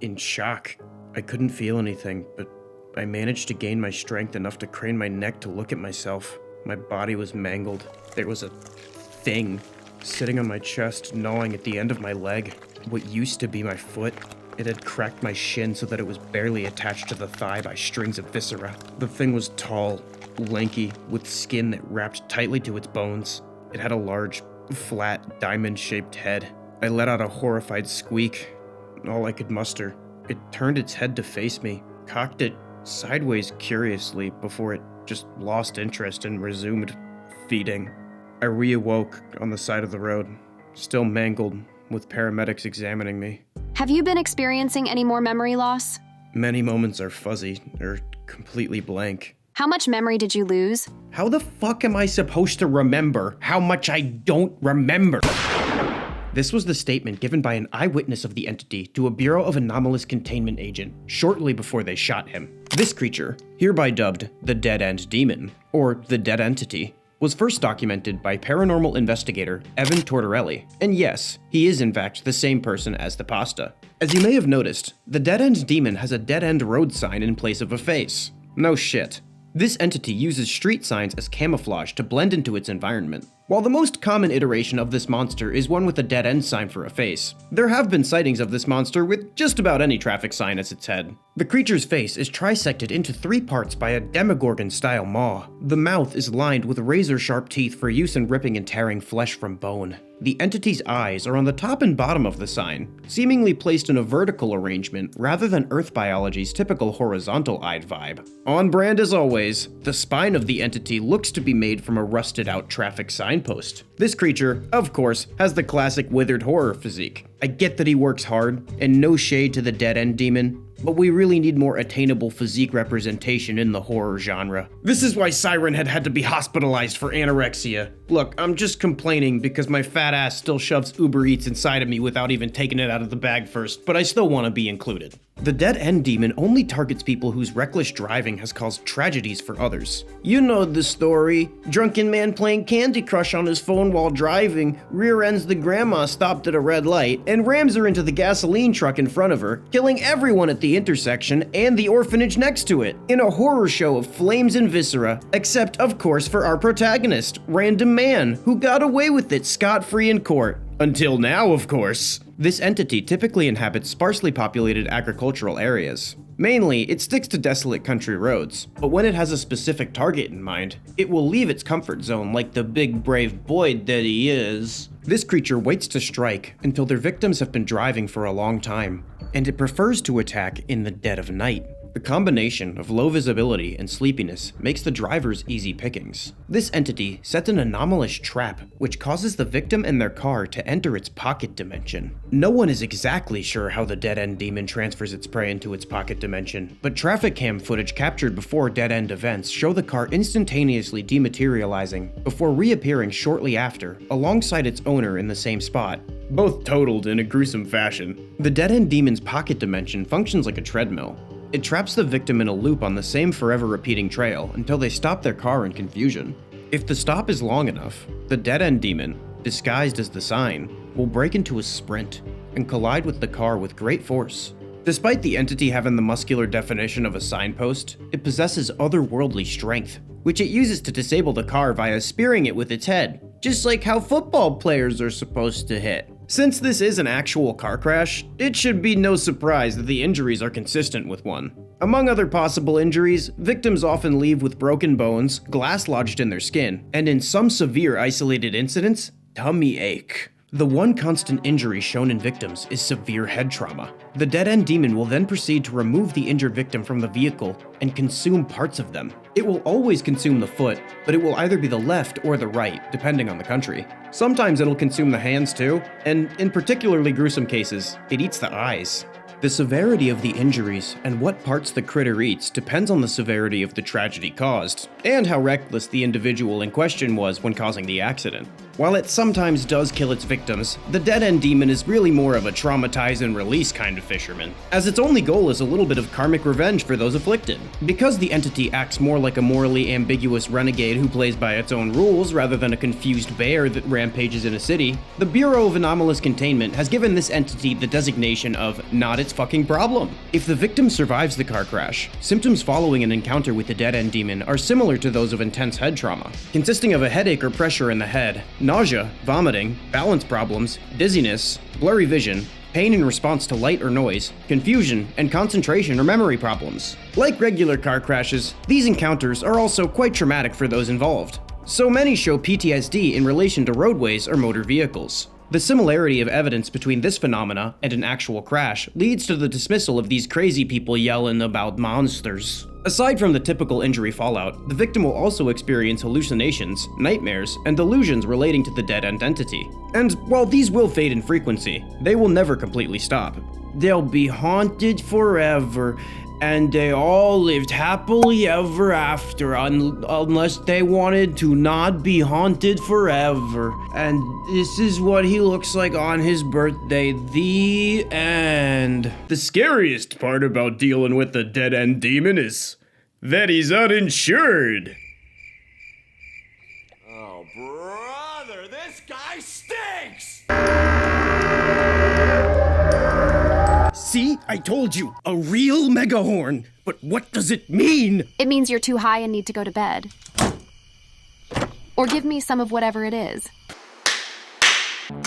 in shock. I couldn't feel anything, but I managed to gain my strength enough to crane my neck to look at myself. My body was mangled. There was a thing sitting on my chest, gnawing at the end of my leg. What used to be my foot. It had cracked my shin so that it was barely attached to the thigh by strings of viscera. The thing was tall, lanky, with skin that wrapped tightly to its bones. It had a large, flat, diamond-shaped head. I let out a horrified squeak, all I could muster. It turned its head to face me, cocked it sideways curiously before it just lost interest and resumed feeding. I reawoke on the side of the road, still mangled, with paramedics examining me. Have you been experiencing any more memory loss? Many moments are fuzzy, or completely blank. How much memory did you lose? How the fuck am I supposed to remember how much I don't remember? This was the statement given by an eyewitness of the entity to a Bureau of Anomalous Containment agent shortly before they shot him. This creature, hereby dubbed the Dead End Demon, or the Dead Entity, was first documented by paranormal investigator Evan Tortorelli. And yes, he is in fact the same person as the pasta. As you may have noticed, the Dead End Demon has a dead end road sign in place of a face. No shit. This entity uses street signs as camouflage to blend into its environment. While the most common iteration of this monster is one with a dead end sign for a face, there have been sightings of this monster with just about any traffic sign as its head. The creature's face is trisected into 3 parts by a Demogorgon-style maw. The mouth is lined with razor-sharp teeth for use in ripping and tearing flesh from bone. The entity's eyes are on the top and bottom of the sign, seemingly placed in a vertical arrangement rather than Earth biology's typical horizontal-eyed vibe. On brand as always, the spine of the entity looks to be made from a rusted-out traffic signpost. This creature, of course, has the classic withered horror physique. I get that he works hard, and no shade to the Dead End Demon, but we really need more attainable physique representation in the horror genre. This is why Siren had to be hospitalized for anorexia. Look, I'm just complaining because my fat ass still shoves Uber Eats inside of me without even taking it out of the bag first, but I still want to be included. The dead end demon only targets people whose reckless driving has caused tragedies for others. You know the story. Drunken man playing Candy Crush on his phone while driving, rear ends the grandma stopped at a red light, and rams her into the gasoline truck in front of her, killing everyone at the intersection and the orphanage next to it, in a horror show of flames and viscera, except of course for our protagonist, Random Man, who got away with it scot-free in court. Until now, of course. This entity typically inhabits sparsely populated agricultural areas. Mainly, it sticks to desolate country roads, but when it has a specific target in mind, it will leave its comfort zone like the big brave boy that he is. This creature waits to strike until their victims have been driving for a long time, and it prefers to attack in the dead of night. The combination of low visibility and sleepiness makes the drivers easy pickings. This entity sets an anomalous trap which causes the victim and their car to enter its pocket dimension. No one is exactly sure how the dead-end demon transfers its prey into its pocket dimension, but traffic cam footage captured before dead-end events show the car instantaneously dematerializing before reappearing shortly after, alongside its owner in the same spot. Both totaled in a gruesome fashion. The dead-end demon's pocket dimension functions like a treadmill. It traps the victim in a loop on the same forever repeating trail until they stop their car in confusion. If the stop is long enough, the dead-end demon, disguised as the sign, will break into a sprint and collide with the car with great force. Despite the entity having the muscular definition of a signpost, it possesses otherworldly strength, which it uses to disable the car via spearing it with its head, just like how football players are supposed to hit. Since this is an actual car crash, it should be no surprise that the injuries are consistent with one. Among other possible injuries, victims often leave with broken bones, glass lodged in their skin, and in some severe isolated incidents, tummy ache. The one constant injury shown in victims is severe head trauma. The dead-end demon will then proceed to remove the injured victim from the vehicle and consume parts of them. It will always consume the foot, but it will either be the left or the right, depending on the country. Sometimes it'll consume the hands too, and in particularly gruesome cases, it eats the eyes. The severity of the injuries and what parts the critter eats depends on the severity of the tragedy caused, and how reckless the individual in question was when causing the accident. While it sometimes does kill its victims, the dead-end demon is really more of a traumatize and release kind of fisherman, as its only goal is a little bit of karmic revenge for those afflicted. Because the entity acts more like a morally ambiguous renegade who plays by its own rules rather than a confused bear that rampages in a city, the Bureau of Anomalous Containment has given this entity the designation of not its fucking problem. If the victim survives the car crash, symptoms following an encounter with the dead-end demon are similar to those of intense head trauma, consisting of a headache or pressure in the head, nausea, vomiting, balance problems, dizziness, blurry vision, pain in response to light or noise, confusion, and concentration or memory problems. Like regular car crashes, these encounters are also quite traumatic for those involved. So many show PTSD in relation to roadways or motor vehicles. The similarity of evidence between this phenomena and an actual crash leads to the dismissal of these crazy people yelling about monsters. Aside from the typical injury fallout, the victim will also experience hallucinations, nightmares, and delusions relating to the dead-end entity. And while these will fade in frequency, they will never completely stop. They'll be haunted forever, and they all lived happily ever after unless they wanted to not be haunted forever. And this is what he looks like on his birthday. The end. The scariest part about dealing with the dead-end demon is that he's uninsured. Oh, brother, this guy stinks! See, I told you, a real megahorn. But what does it mean? It means you're too high and need to go to bed. Or give me some of whatever it is.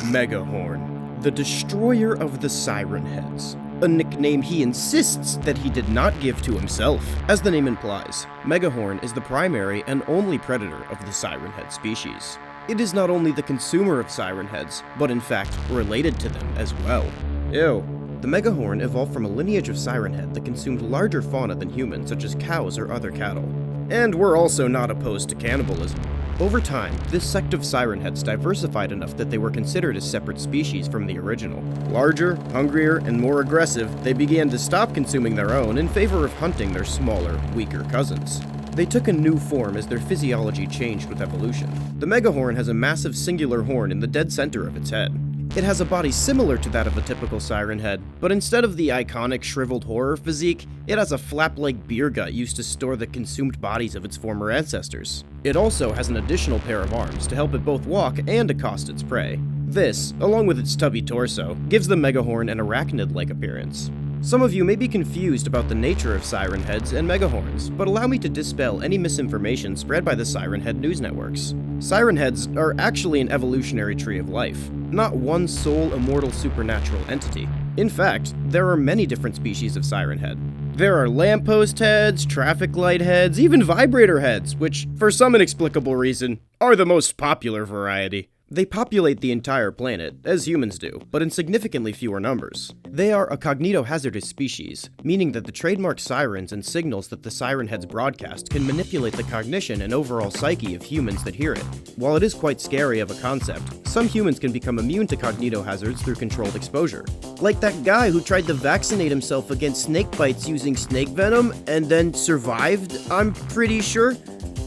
Megahorn, the destroyer of the Siren Heads. A nickname he insists that he did not give to himself. As the name implies, Megahorn is the primary and only predator of the Siren Head species. It is not only the consumer of Siren Heads, but in fact related to them as well. Ew. The Megahorn evolved from a lineage of Siren Head that consumed larger fauna than humans, such as cows or other cattle. And we're also not opposed to cannibalism. Over time, this sect of Siren Heads diversified enough that they were considered a separate species from the original. Larger, hungrier, and more aggressive, they began to stop consuming their own in favor of hunting their smaller, weaker cousins. They took a new form as their physiology changed with evolution. The Megahorn has a massive singular horn in the dead center of its head. It has a body similar to that of a typical siren head, but instead of the iconic shriveled horror physique, it has a flap-like beer gut used to store the consumed bodies of its former ancestors. It also has an additional pair of arms to help it both walk and accost its prey. This, along with its tubby torso, gives the megahorn an arachnid-like appearance. Some of you may be confused about the nature of siren heads and megahorns, but allow me to dispel any misinformation spread by the siren head news networks. Siren heads are actually an evolutionary tree of life, not one sole immortal supernatural entity. In fact, there are many different species of siren head. There are lamppost heads, traffic light heads, even vibrator heads, which, for some inexplicable reason, are the most popular variety. They populate the entire planet, as humans do, but in significantly fewer numbers. They are a cognitohazardous species, meaning that the trademark sirens and signals that the siren heads broadcast can manipulate the cognition and overall psyche of humans that hear it. While it is quite scary of a concept, some humans can become immune to cognitohazards through controlled exposure. Like that guy who tried to vaccinate himself against snake bites using snake venom and then survived, I'm pretty sure.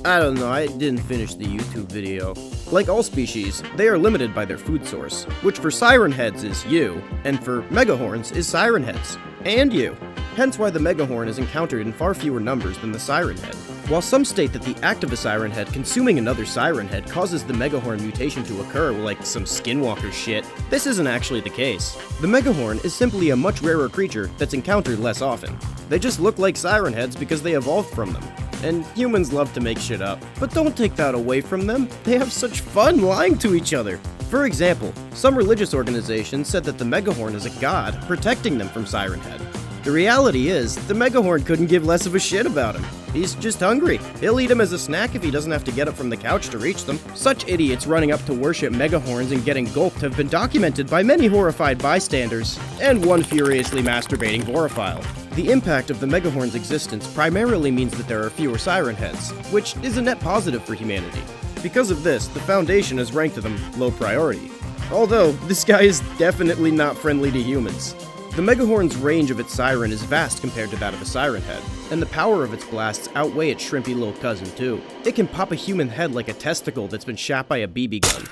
I don't know, I didn't finish the YouTube video. Like all species, they are limited by their food source, which for siren heads is you, and for megahorns is siren heads, and you. Hence why the megahorn is encountered in far fewer numbers than the siren head. While some state that the act of a siren head consuming another siren head causes the megahorn mutation to occur like some skinwalker shit, this isn't actually the case. The megahorn is simply a much rarer creature that's encountered less often. They just look like siren heads because they evolved from them. And humans love to make shit up. But don't take that away from them. They have such fun lying to each other. For example, some religious organizations said that the megahorn is a god protecting them from siren head. The reality is, the megahorn couldn't give less of a shit about him. He's just hungry. He'll eat him as a snack if he doesn't have to get up from the couch to reach them. Such idiots running up to worship megahorns and getting gulped have been documented by many horrified bystanders, and one furiously masturbating vorophile. The impact of the megahorn's existence primarily means that there are fewer siren heads, which is a net positive for humanity. Because of this, the Foundation has ranked them low priority. Although, this guy is definitely not friendly to humans. The megahorn's range of its siren is vast compared to that of a siren head, and the power of its blasts outweigh its shrimpy little cousin too. It can pop a human head like a testicle that's been shot by a BB gun.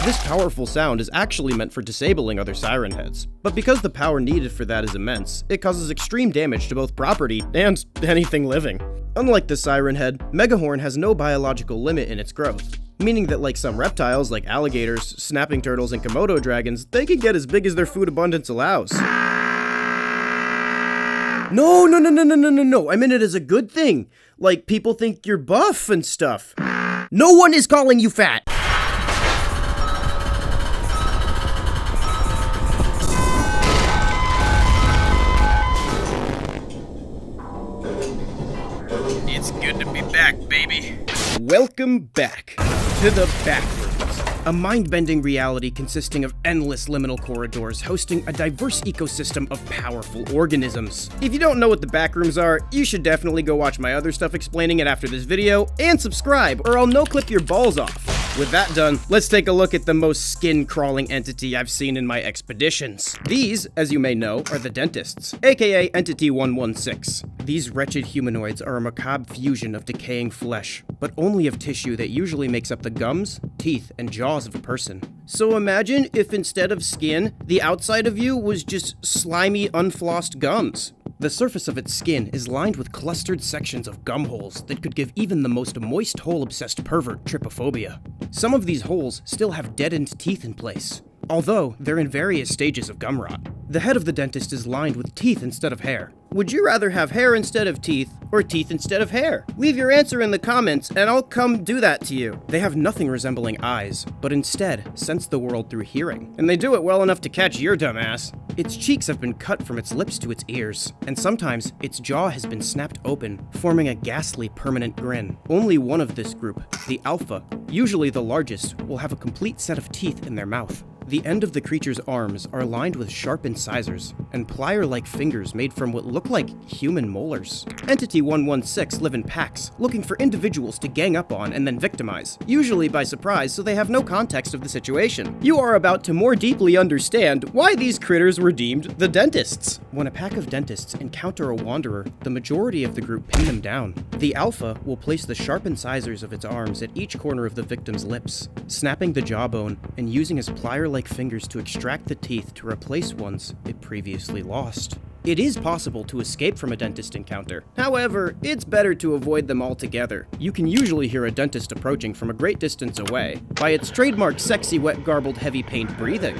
This powerful sound is actually meant for disabling other siren heads, but because the power needed for that is immense, it causes extreme damage to both property and anything living. Unlike the siren head, megahorn has no biological limit in its growth, meaning that like some reptiles like alligators, snapping turtles, and Komodo dragons, they can get as big as their food abundance allows. No, I meant it as a good thing. Like, people think you're buff and stuff. No one is calling you fat! It's good to be back, baby. Welcome back to the Backrooms, a mind-bending reality consisting of endless liminal corridors hosting a diverse ecosystem of powerful organisms. If you don't know what the Backrooms are, you should definitely go watch my other stuff explaining it after this video, and subscribe, or I'll no-clip your balls off. With that done, let's take a look at the most skin-crawling entity I've seen in my expeditions. These, as you may know, are the dentists, aka Entity 116. These wretched humanoids are a macabre fusion of decaying flesh, but only of tissue that usually makes up the gums, teeth, and jaws of a person. So imagine if instead of skin, the outside of you was just slimy, unflossed gums. The surface of its skin is lined with clustered sections of gum holes that could give even the most moist hole-obsessed pervert trypophobia. Some of these holes still have deadened teeth in place, although they're in various stages of gum rot. The head of the dentist is lined with teeth instead of hair. Would you rather have hair instead of teeth, or teeth instead of hair? Leave your answer in the comments, and I'll come do that to you. They have nothing resembling eyes, but instead sense the world through hearing. And they do it well enough to catch your dumb ass. Its cheeks have been cut from its lips to its ears, and sometimes its jaw has been snapped open, forming a ghastly permanent grin. Only one of this group, the alpha, usually the largest, will have a complete set of teeth in their mouth. The end of the creature's arms are lined with sharp incisors and plier-like fingers made from what look like human molars. Entity 116 live in packs, looking for individuals to gang up on and then victimize, usually by surprise so they have no context of the situation. You are about to more deeply understand why these critters were deemed the dentists. When a pack of dentists encounter a wanderer, the majority of the group pin them down. The alpha will place the sharp incisors of its arms at each corner of the victim's lips, snapping the jawbone and using his plier-like fingers to extract the teeth to replace ones it previously lost. It is possible to escape from a dentist encounter. However, it's better to avoid them altogether. You can usually hear a dentist approaching from a great distance away by its trademark sexy, wet, garbled, heavy-paned breathing.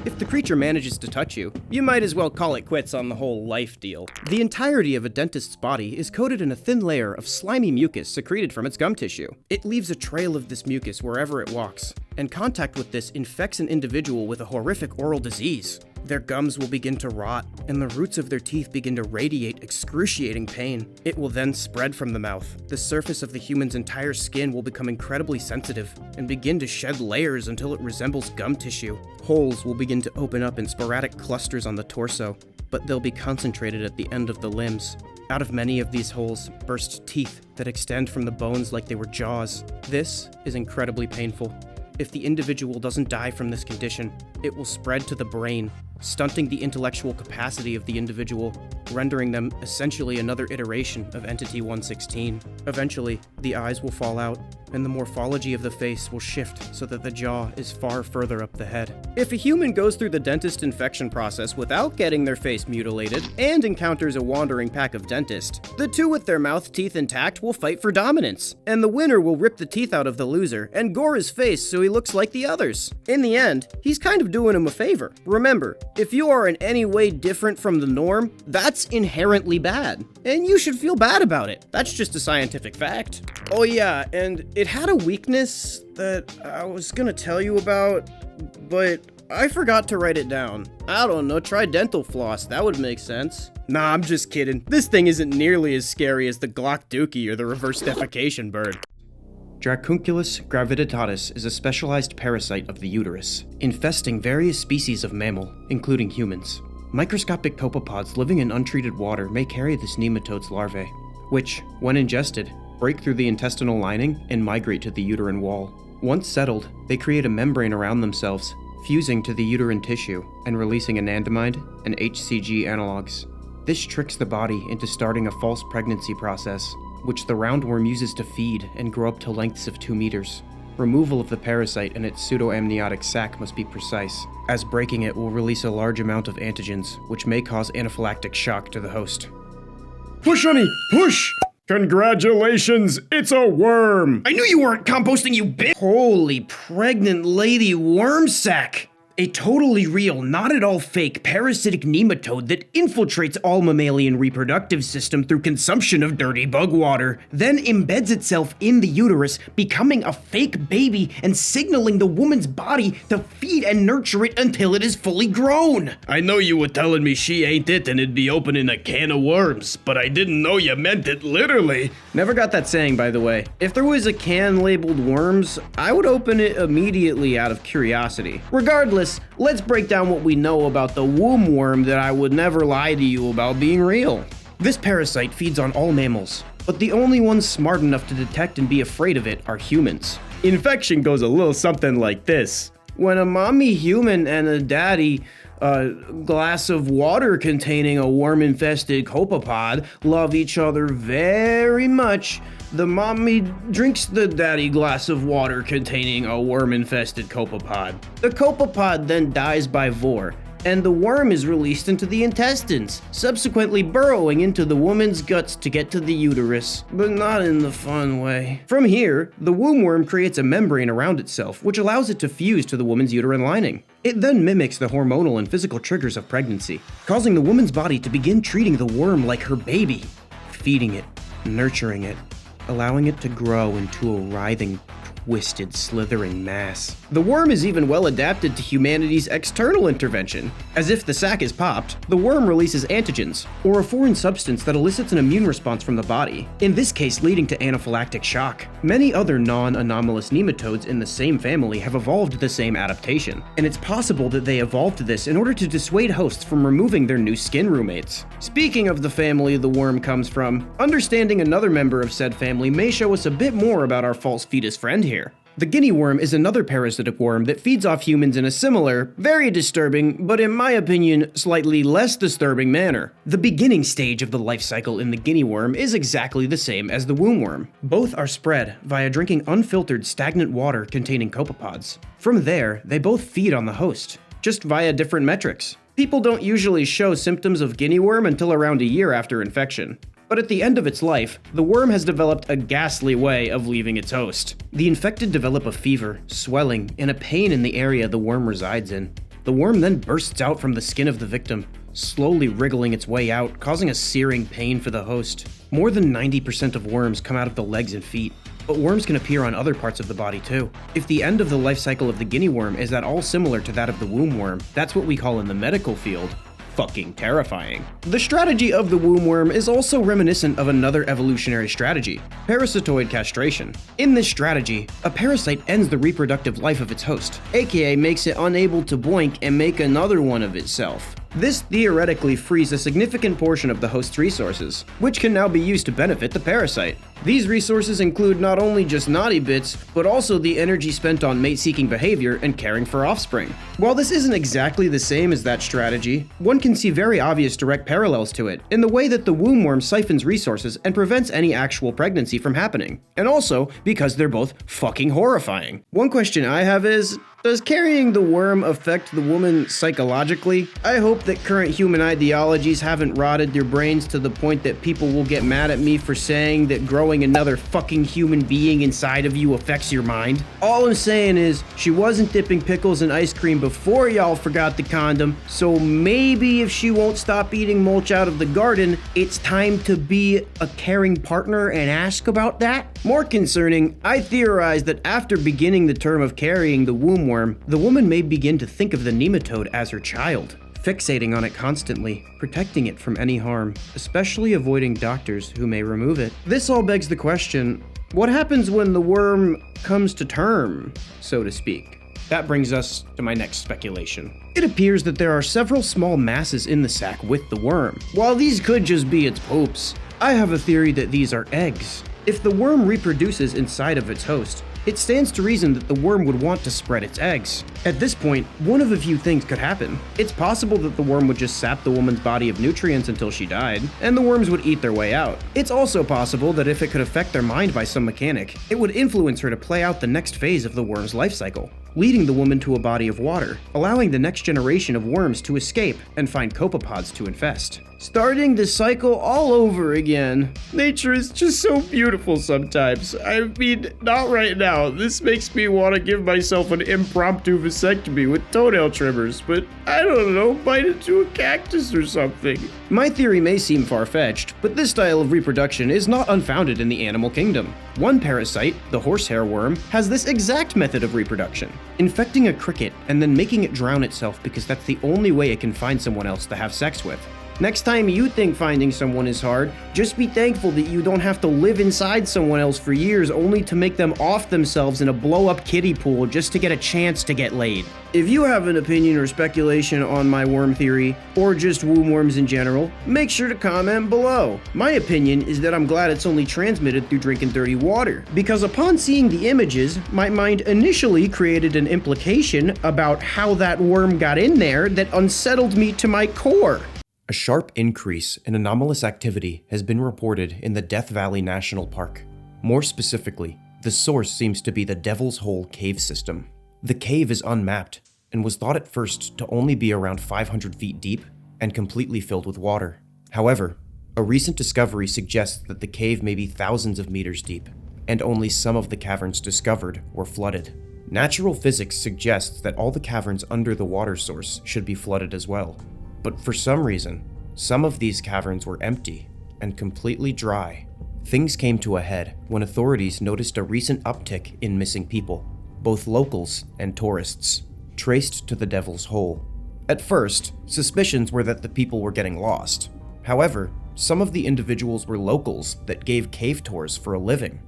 If the creature manages to touch you, you might as well call it quits on the whole life deal. The entirety of a dentist's body is coated in a thin layer of slimy mucus secreted from its gum tissue. It leaves a trail of this mucus wherever it walks, and contact with this infects an individual with a horrific oral disease. Their gums will begin to rot, and the roots of their teeth begin to radiate excruciating pain. It will then spread from the mouth. The surface of the human's entire skin will become incredibly sensitive and begin to shed layers until it resembles gum tissue. Holes will begin to open up in sporadic clusters on the torso, but they'll be concentrated at the end of the limbs. Out of many of these holes burst teeth that extend from the bones like they were jaws. This is incredibly painful. If the individual doesn't die from this condition, it will spread to the brain, stunting the intellectual capacity of the individual, rendering them essentially another iteration of Entity 116. Eventually, the eyes will fall out, and the morphology of the face will shift so that the jaw is far further up the head. If a human goes through the dentist infection process without getting their face mutilated and encounters a wandering pack of dentists, the two with their mouth teeth intact will fight for dominance, and the winner will rip the teeth out of the loser and gore his face so he looks like the others. In the end, he's kind of doing him a favor. Remember, if you are in any way different from the norm, that's inherently bad, and you should feel bad about it. That's just a scientific fact. Oh yeah, and it had a weakness that I was gonna tell you about, but I forgot to write it down. I don't know, try dental floss, that would make sense. Nah, I'm just kidding. This thing isn't nearly as scary as the Glock Dookie or the reverse defecation bird. Dracunculus graviditatis is a specialized parasite of the uterus, infesting various species of mammal, including humans. Microscopic copepods living in untreated water may carry this nematode's larvae, which, when ingested, break through the intestinal lining and migrate to the uterine wall. Once settled, they create a membrane around themselves, fusing to the uterine tissue and releasing anandamide and HCG analogs. This tricks the body into starting a false pregnancy process, which the roundworm uses to feed and grow up to lengths of 2 meters. Removal of the parasite and its pseudoamniotic sac must be precise, as breaking it will release a large amount of antigens, which may cause anaphylactic shock to the host. Push, honey, push! Congratulations, it's a worm! I knew you weren't composting, you bitch! Holy pregnant lady worm sack! A totally real, not at all fake, parasitic nematode that infiltrates all mammalian reproductive system through consumption of dirty bug water, then embeds itself in the uterus, becoming a fake baby and signaling the woman's body to feed and nurture it until it is fully grown. I know you were telling me she ain't it and it'd be opening a can of worms, but I didn't know you meant it literally. Never got that saying, by the way. If there was a can labeled worms, I would open it immediately out of curiosity. Regardless, let's break down what we know about the womb worm that I would never lie to you about being real. This parasite feeds on all mammals, but the only ones smart enough to detect and be afraid of it are humans. Infection goes a little something like this. When a mommy human and a daddy glass of water containing a worm-infested copepod love each other very much, the mommy drinks the daddy glass of water containing a worm-infested copepod. The copepod then dies by vor, and the worm is released into the intestines, subsequently burrowing into the woman's guts to get to the uterus, but not in the fun way. From here, the womb worm creates a membrane around itself, which allows it to fuse to the woman's uterine lining. It then mimics the hormonal and physical triggers of pregnancy, causing the woman's body to begin treating the worm like her baby, feeding it, nurturing it, allowing it to grow into a writhing, twisted, slithering mass. The worm is even well adapted to humanity's external intervention. As if the sac is popped, the worm releases antigens, or a foreign substance that elicits an immune response from the body, in this case leading to anaphylactic shock. Many other non-anomalous nematodes in the same family have evolved the same adaptation, and it's possible that they evolved this in order to dissuade hosts from removing their new skin roommates. Speaking of the family the worm comes from, understanding another member of said family may show us a bit more about our false fetus friend here. The guinea worm is another parasitic worm that feeds off humans in a similar, very disturbing, but in my opinion, slightly less disturbing manner. The beginning stage of the life cycle in the guinea worm is exactly the same as the womb worm. Both are spread via drinking unfiltered stagnant water containing copepods. From there, they both feed on the host, just via different metrics. People don't usually show symptoms of guinea worm until around a year after infection. But at the end of its life, the worm has developed a ghastly way of leaving its host. The infected develop a fever, swelling, and a pain in the area the worm resides in. The worm then bursts out from the skin of the victim, slowly wriggling its way out, causing a searing pain for the host. More than 90% of worms come out of the legs and feet, but worms can appear on other parts of the body too. If the end of the life cycle of the guinea worm is at all similar to that of the womb worm, that's what we call in the medical field fucking terrifying. The strategy of the womb worm is also reminiscent of another evolutionary strategy, parasitoid castration. In this strategy, a parasite ends the reproductive life of its host, aka makes it unable to boink and make another one of itself. This theoretically frees a significant portion of the host's resources, which can now be used to benefit the parasite. These resources include not only just naughty bits, but also the energy spent on mate-seeking behavior and caring for offspring. While this isn't exactly the same as that strategy, one can see very obvious direct parallels to it in the way that the womb worm siphons resources and prevents any actual pregnancy from happening. And also because they're both fucking horrifying. One question I have is, does carrying the worm affect the woman psychologically? I hope that current human ideologies haven't rotted their brains to the point that people will get mad at me for saying that growing another fucking human being inside of you affects your mind. All I'm saying is, she wasn't dipping pickles in ice cream before y'all forgot the condom, so maybe if she won't stop eating mulch out of the garden, it's time to be a caring partner and ask about that? More concerning, I theorize that after beginning the term of carrying the womb worm, the woman may begin to think of the nematode as her child, fixating on it constantly, protecting it from any harm, especially avoiding doctors who may remove it. This all begs the question, what happens when the worm comes to term, so to speak? That brings us to my next speculation. It appears that there are several small masses in the sac with the worm. While these could just be its poops, I have a theory that these are eggs. If the worm reproduces inside of its host, it stands to reason that the worm would want to spread its eggs. At this point, one of a few things could happen. It's possible that the worm would just sap the woman's body of nutrients until she died, and the worms would eat their way out. It's also possible that if it could affect their mind by some mechanic, it would influence her to play out the next phase of the worm's life cycle, leading the woman to a body of water, allowing the next generation of worms to escape and find copepods to infest. Starting the cycle all over again. Nature is just so beautiful sometimes. I mean, not right now. This makes me want to give myself an impromptu vasectomy with toenail trimmers, but I don't know, bite into a cactus or something. My theory may seem far-fetched, but this style of reproduction is not unfounded in the animal kingdom. One parasite, the horsehair worm, has this exact method of reproduction, infecting a cricket and then making it drown itself because that's the only way it can find someone else to have sex with. Next time you think finding someone is hard, just be thankful that you don't have to live inside someone else for years only to make them off themselves in a blow-up kiddie pool just to get a chance to get laid. If you have an opinion or speculation on my worm theory, or just womb worms in general, make sure to comment below. My opinion is that I'm glad it's only transmitted through drinking dirty water, because upon seeing the images, my mind initially created an implication about how that worm got in there that unsettled me to my core. A sharp increase in anomalous activity has been reported in the Death Valley National Park. More specifically, the source seems to be the Devil's Hole cave system. The cave is unmapped and was thought at first to only be around 500 feet deep and completely filled with water. However, a recent discovery suggests that the cave may be thousands of meters deep, and only some of the caverns discovered were flooded. Natural physics suggests that all the caverns under the water source should be flooded as well. But for some reason, some of these caverns were empty and completely dry. Things came to a head when authorities noticed a recent uptick in missing people, both locals and tourists, traced to the Devil's Hole. At first, suspicions were that the people were getting lost. However, some of the individuals were locals that gave cave tours for a living.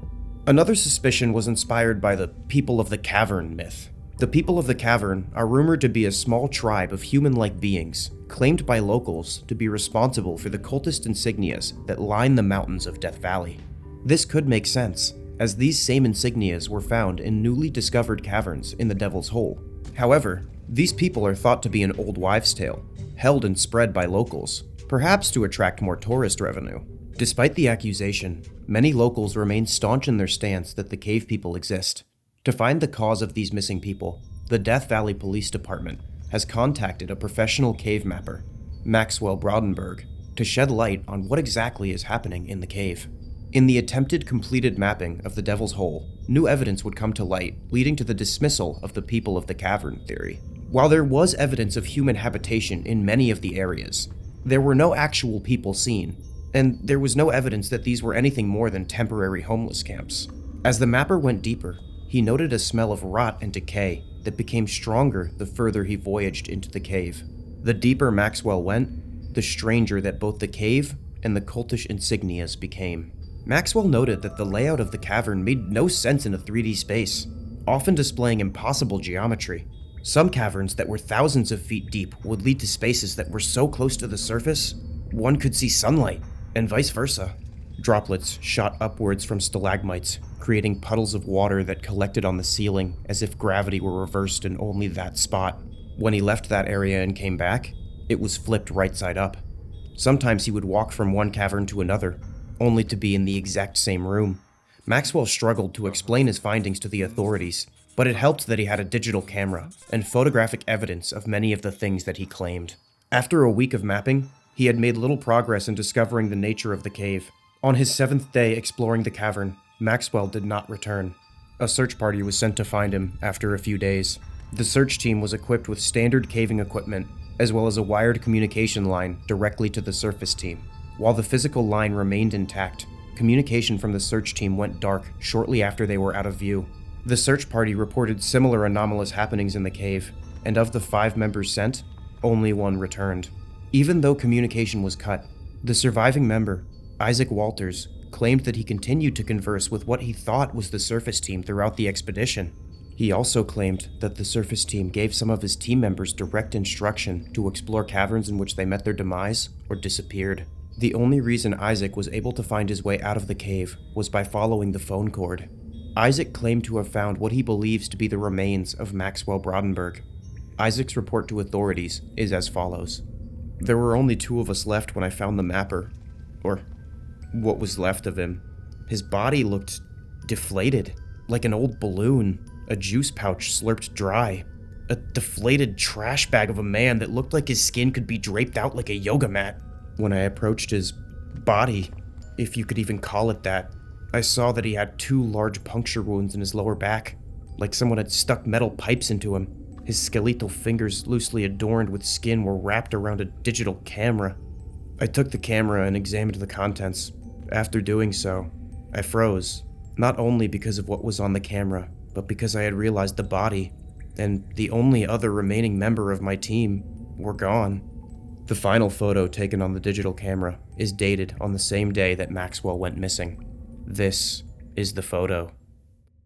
Another suspicion was inspired by the People of the Cavern myth. The People of the Cavern are rumored to be a small tribe of human-like beings, claimed by locals to be responsible for the cultist insignias that line the mountains of Death Valley. This could make sense, as these same insignias were found in newly discovered caverns in the Devil's Hole. However, these people are thought to be an old wives' tale, held and spread by locals, perhaps to attract more tourist revenue. Despite the accusation, many locals remain staunch in their stance that the cave people exist. To find the cause of these missing people, the Death Valley Police Department has contacted a professional cave mapper, Maxwell Brodenberg, to shed light on what exactly is happening in the cave. In the attempted completed mapping of the Devil's Hole, new evidence would come to light, leading to the dismissal of the People of the Cavern theory. While there was evidence of human habitation in many of the areas, there were no actual people seen, and there was no evidence that these were anything more than temporary homeless camps. As the mapper went deeper, he noted a smell of rot and decay that became stronger the further he voyaged into the cave. The deeper Maxwell went, the stranger that both the cave and the cultish insignias became. Maxwell noted that the layout of the cavern made no sense in a 3D space, often displaying impossible geometry. Some caverns that were thousands of feet deep would lead to spaces that were so close to the surface, one could see sunlight, and vice versa. Droplets shot upwards from stalagmites, creating puddles of water that collected on the ceiling as if gravity were reversed in only that spot. When he left that area and came back, it was flipped right side up. Sometimes he would walk from one cavern to another, only to be in the exact same room. Maxwell struggled to explain his findings to the authorities, but it helped that he had a digital camera and photographic evidence of many of the things that he claimed. After a week of mapping, he had made little progress in discovering the nature of the cave. On his 7th day exploring the cavern, Maxwell did not return. A search party was sent to find him after a few days. The search team was equipped with standard caving equipment, as well as a wired communication line directly to the surface team. While the physical line remained intact, communication from the search team went dark shortly after they were out of view. The search party reported similar anomalous happenings in the cave, and of the 5 members sent, only one returned. Even though communication was cut, the surviving member, Isaac Walters, claimed that he continued to converse with what he thought was the surface team throughout the expedition. He also claimed that the surface team gave some of his team members direct instruction to explore caverns in which they met their demise or disappeared. The only reason Isaac was able to find his way out of the cave was by following the phone cord. Isaac claimed to have found what he believes to be the remains of Maxwell Brodenberg. Isaac's report to authorities is as follows. There were only 2 of us left when I found the mapper, or what was left of him. His body looked deflated, like an old balloon, a juice pouch slurped dry, a deflated trash bag of a man that looked like his skin could be draped out like a yoga mat. When I approached his body, if you could even call it that, I saw that he had 2 large puncture wounds in his lower back, like someone had stuck metal pipes into him. His skeletal fingers, loosely adorned with skin, were wrapped around a digital camera. I took the camera and examined the contents. After doing so, I froze, not only because of what was on the camera, but because I had realized the body, and the only other remaining member of my team, were gone. The final photo taken on the digital camera is dated on the same day that Maxwell went missing. This is the photo.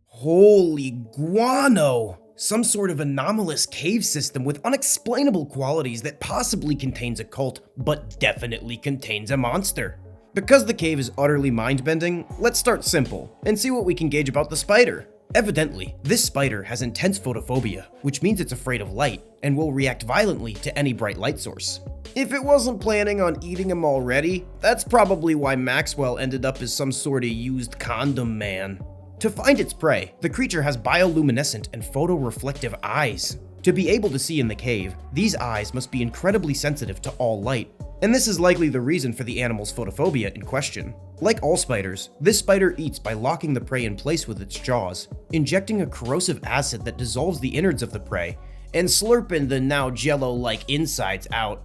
Holy guano! Some sort of anomalous cave system with unexplainable qualities that possibly contains a cult, but definitely contains a monster. Because the cave is utterly mind-bending, let's start simple and see what we can gauge about the spider. Evidently, this spider has intense photophobia, which means it's afraid of light and will react violently to any bright light source. If it wasn't planning on eating him already, that's probably why Maxwell ended up as some sort of used condom man. To find its prey, the creature has bioluminescent and photoreflective eyes. To be able to see in the cave, these eyes must be incredibly sensitive to all light, and this is likely the reason for the animal's photophobia in question. Like all spiders, this spider eats by locking the prey in place with its jaws, injecting a corrosive acid that dissolves the innards of the prey, and slurping the now jello-like insides out.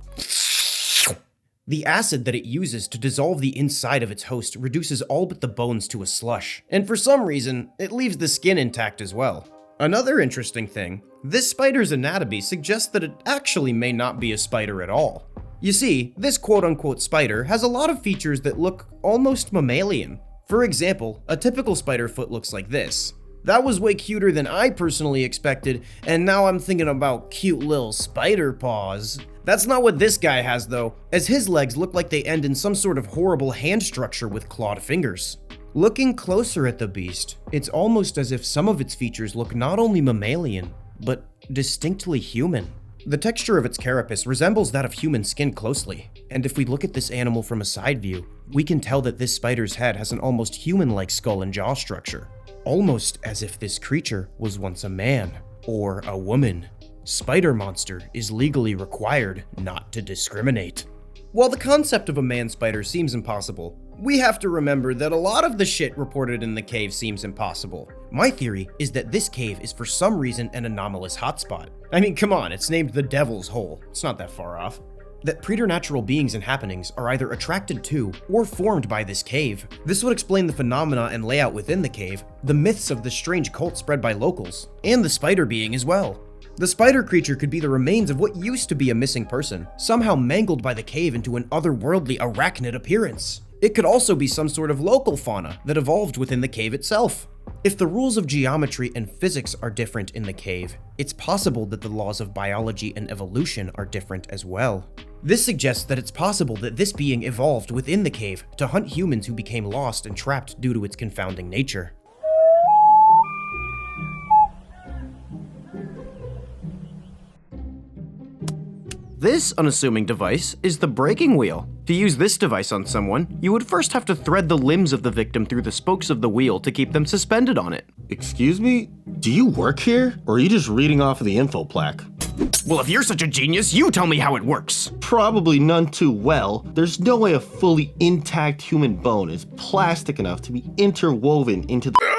The acid that it uses to dissolve the inside of its host reduces all but the bones to a slush, and for some reason, it leaves the skin intact as well. Another interesting thing, this spider's anatomy suggests that it actually may not be a spider at all. You see, this quote-unquote spider has a lot of features that look almost mammalian. For example, a typical spider foot looks like this. That was way cuter than I personally expected, and now I'm thinking about cute little spider paws. That's not what this guy has though, as his legs look like they end in some sort of horrible hand structure with clawed fingers. Looking closer at the beast, it's almost as if some of its features look not only mammalian, but distinctly human. The texture of its carapace resembles that of human skin closely, and if we look at this animal from a side view, we can tell that this spider's head has an almost human-like skull and jaw structure. Almost as if this creature was once a man or a woman. Spider Monster is legally required not to discriminate. While the concept of a man spider seems impossible, we have to remember that a lot of the shit reported in the cave seems impossible. My theory is that this cave is for some reason an anomalous hotspot. I mean, come on, it's named the Devil's Hole. It's not that far off. That preternatural beings and happenings are either attracted to or formed by this cave. This would explain the phenomena and layout within the cave, the myths of the strange cult spread by locals, and the spider being as well. The spider creature could be the remains of what used to be a missing person, somehow mangled by the cave into an otherworldly arachnid appearance. It could also be some sort of local fauna that evolved within the cave itself. If the rules of geometry and physics are different in the cave, it's possible that the laws of biology and evolution are different as well. This suggests that it's possible that this being evolved within the cave to hunt humans who became lost and trapped due to its confounding nature. This unassuming device is the breaking wheel. To use this device on someone, you would first have to thread the limbs of the victim through the spokes of the wheel to keep them suspended on it. Excuse me? Do you work here? Or are you just reading off of the info plaque? Well, if you're such a genius, you tell me how it works. Probably none too well. There's no way a fully intact human bone is plastic enough to be interwoven into the—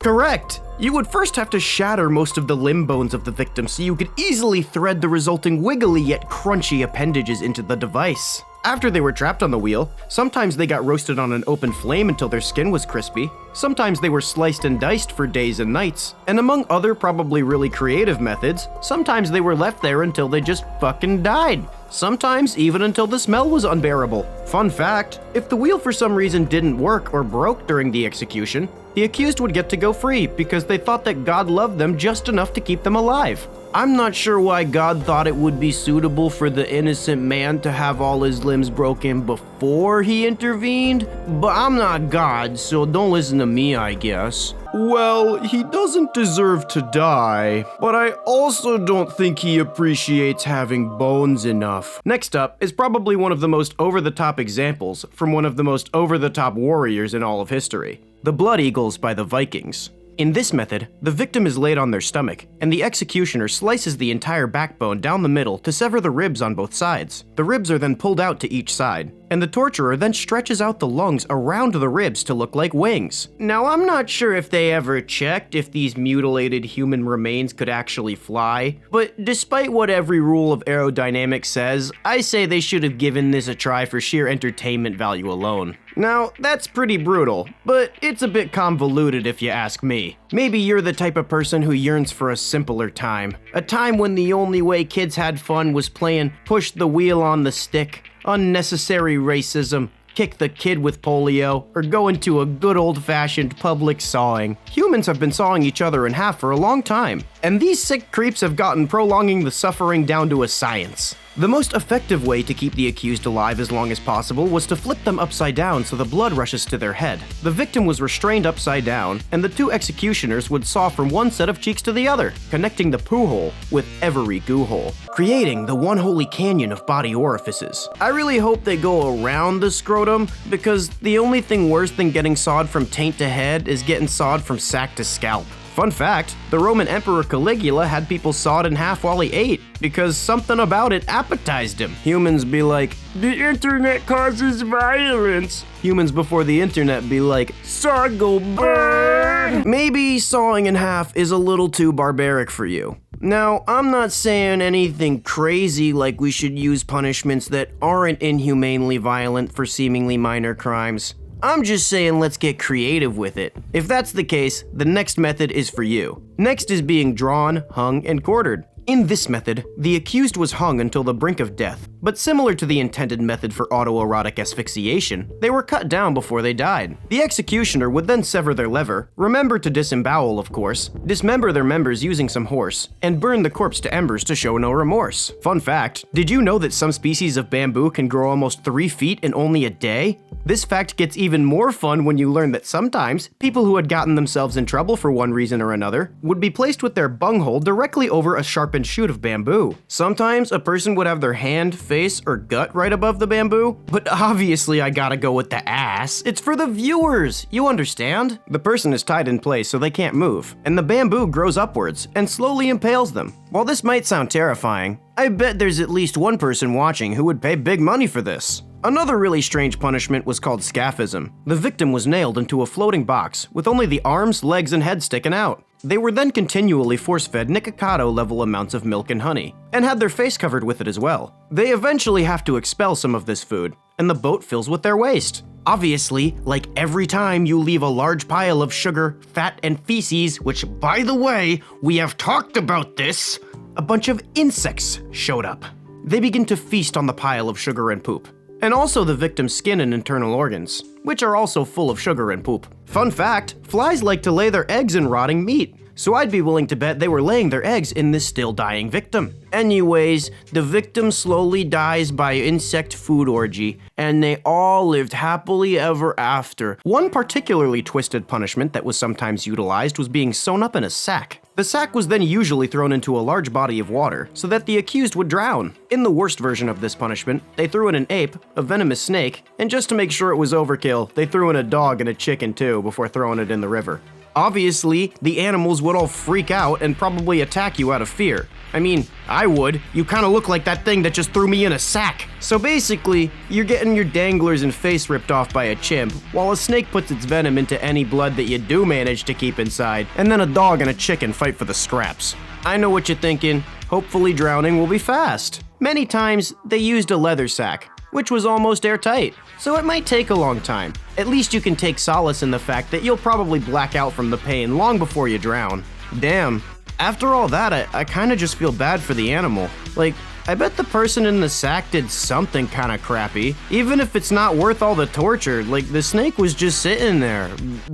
Correct! You would first have to shatter most of the limb bones of the victim so you could easily thread the resulting wiggly yet crunchy appendages into the device. After they were trapped on the wheel, sometimes they got roasted on an open flame until their skin was crispy, sometimes they were sliced and diced for days and nights, and among other probably really creative methods, sometimes they were left there until they just fucking died. Sometimes even until the smell was unbearable. Fun fact, if the wheel for some reason didn't work or broke during the execution, the accused would get to go free because they thought that God loved them just enough to keep them alive. I'm not sure why God thought it would be suitable for the innocent man to have all his limbs broken before he intervened, but I'm not God, so don't listen to me, I guess. Well, he doesn't deserve to die, but I also don't think he appreciates having bones enough. Next up is probably one of the most over-the-top examples from one of the most over-the-top warriors in all of history, the Blood Eagles by the Vikings. In this method, the victim is laid on their stomach, and the executioner slices the entire backbone down the middle to sever the ribs on both sides. The ribs are then pulled out to each side, and the torturer then stretches out the lungs around the ribs to look like wings. Now, I'm not sure if they ever checked if these mutilated human remains could actually fly, but despite what every rule of aerodynamics says, I say they should have given this a try for sheer entertainment value alone. Now, that's pretty brutal, but it's a bit convoluted if you ask me. Maybe you're the type of person who yearns for a simpler time. A time when the only way kids had fun was playing push the wheel on the stick, unnecessary racism, kick the kid with polio, or go into a good old-fashioned public sawing. Humans have been sawing each other in half for a long time, and these sick creeps have gotten prolonging the suffering down to a science. The most effective way to keep the accused alive as long as possible was to flip them upside down so the blood rushes to their head. The victim was restrained upside down, and the two executioners would saw from one set of cheeks to the other, connecting the poo hole with every goo hole, creating the one holy canyon of body orifices. I really hope they go around the scrotum, because the only thing worse than getting sawed from taint to head is getting sawed from sack to scalp. Fun fact, the Roman Emperor Caligula had people sawed in half while he ate, because something about it appetized him. Humans be like, the internet causes violence. Humans before the internet be like, saw go burn. Maybe sawing in half is a little too barbaric for you. Now, I'm not saying anything crazy like we should use punishments that aren't inhumanely violent for seemingly minor crimes. I'm just saying let's get creative with it. If that's the case, the next method is for you. Next is being drawn, hung, and quartered. In this method, the accused was hung until the brink of death, but similar to the intended method for autoerotic asphyxiation, they were cut down before they died. The executioner would then sever their lever, remember to disembowel of course, dismember their members using some horse, and burn the corpse to embers to show no remorse. Fun fact, did you know that some species of bamboo can grow almost 3 feet in only a day? This fact gets even more fun when you learn that sometimes, people who had gotten themselves in trouble for one reason or another would be placed with their bunghole directly over a sharpened shoot of bamboo. Sometimes a person would have their hand, face, or gut right above the bamboo, but obviously I gotta go with the ass. It's for the viewers, you understand? The person is tied in place so they can't move, and the bamboo grows upwards and slowly impales them. While this might sound terrifying, I bet there's at least one person watching who would pay big money for this. Another really strange punishment was called scaphism. The victim was nailed into a floating box with only the arms, legs, and head sticking out. They were then continually force-fed Nikocado-level amounts of milk and honey, and had their face covered with it as well. They eventually have to expel some of this food, and the boat fills with their waste. Obviously, like every time you leave a large pile of sugar, fat, and feces, which by the way, we have talked about this, a bunch of insects showed up. They begin to feast on the pile of sugar and poop, and also the victim's skin and internal organs, which are also full of sugar and poop. Fun fact, flies like to lay their eggs in rotting meat, so I'd be willing to bet they were laying their eggs in this still dying victim. Anyways, the victim slowly dies by insect food orgy, and they all lived happily ever after. One particularly twisted punishment that was sometimes utilized was being sewn up in a sack. The sack was then usually thrown into a large body of water so that the accused would drown. In the worst version of this punishment, they threw in an ape, a venomous snake, and just to make sure it was overkill, they threw in a dog and a chicken too before throwing it in the river. Obviously, the animals would all freak out and probably attack you out of fear. I mean, I would. You kinda look like that thing that just threw me in a sack. So basically, you're getting your danglers and face ripped off by a chimp, while a snake puts its venom into any blood that you do manage to keep inside, and then a dog and a chicken fight for the scraps. I know what you're thinking. Hopefully drowning will be fast. Many times, they used a leather sack, which was almost airtight, so it might take a long time. At least you can take solace in the fact that you'll probably black out from the pain long before you drown. Damn. After all that, I kinda just feel bad for the animal. Like, I bet the person in the sack did something kinda crappy. Even if it's not worth all the torture, like the snake was just sitting there,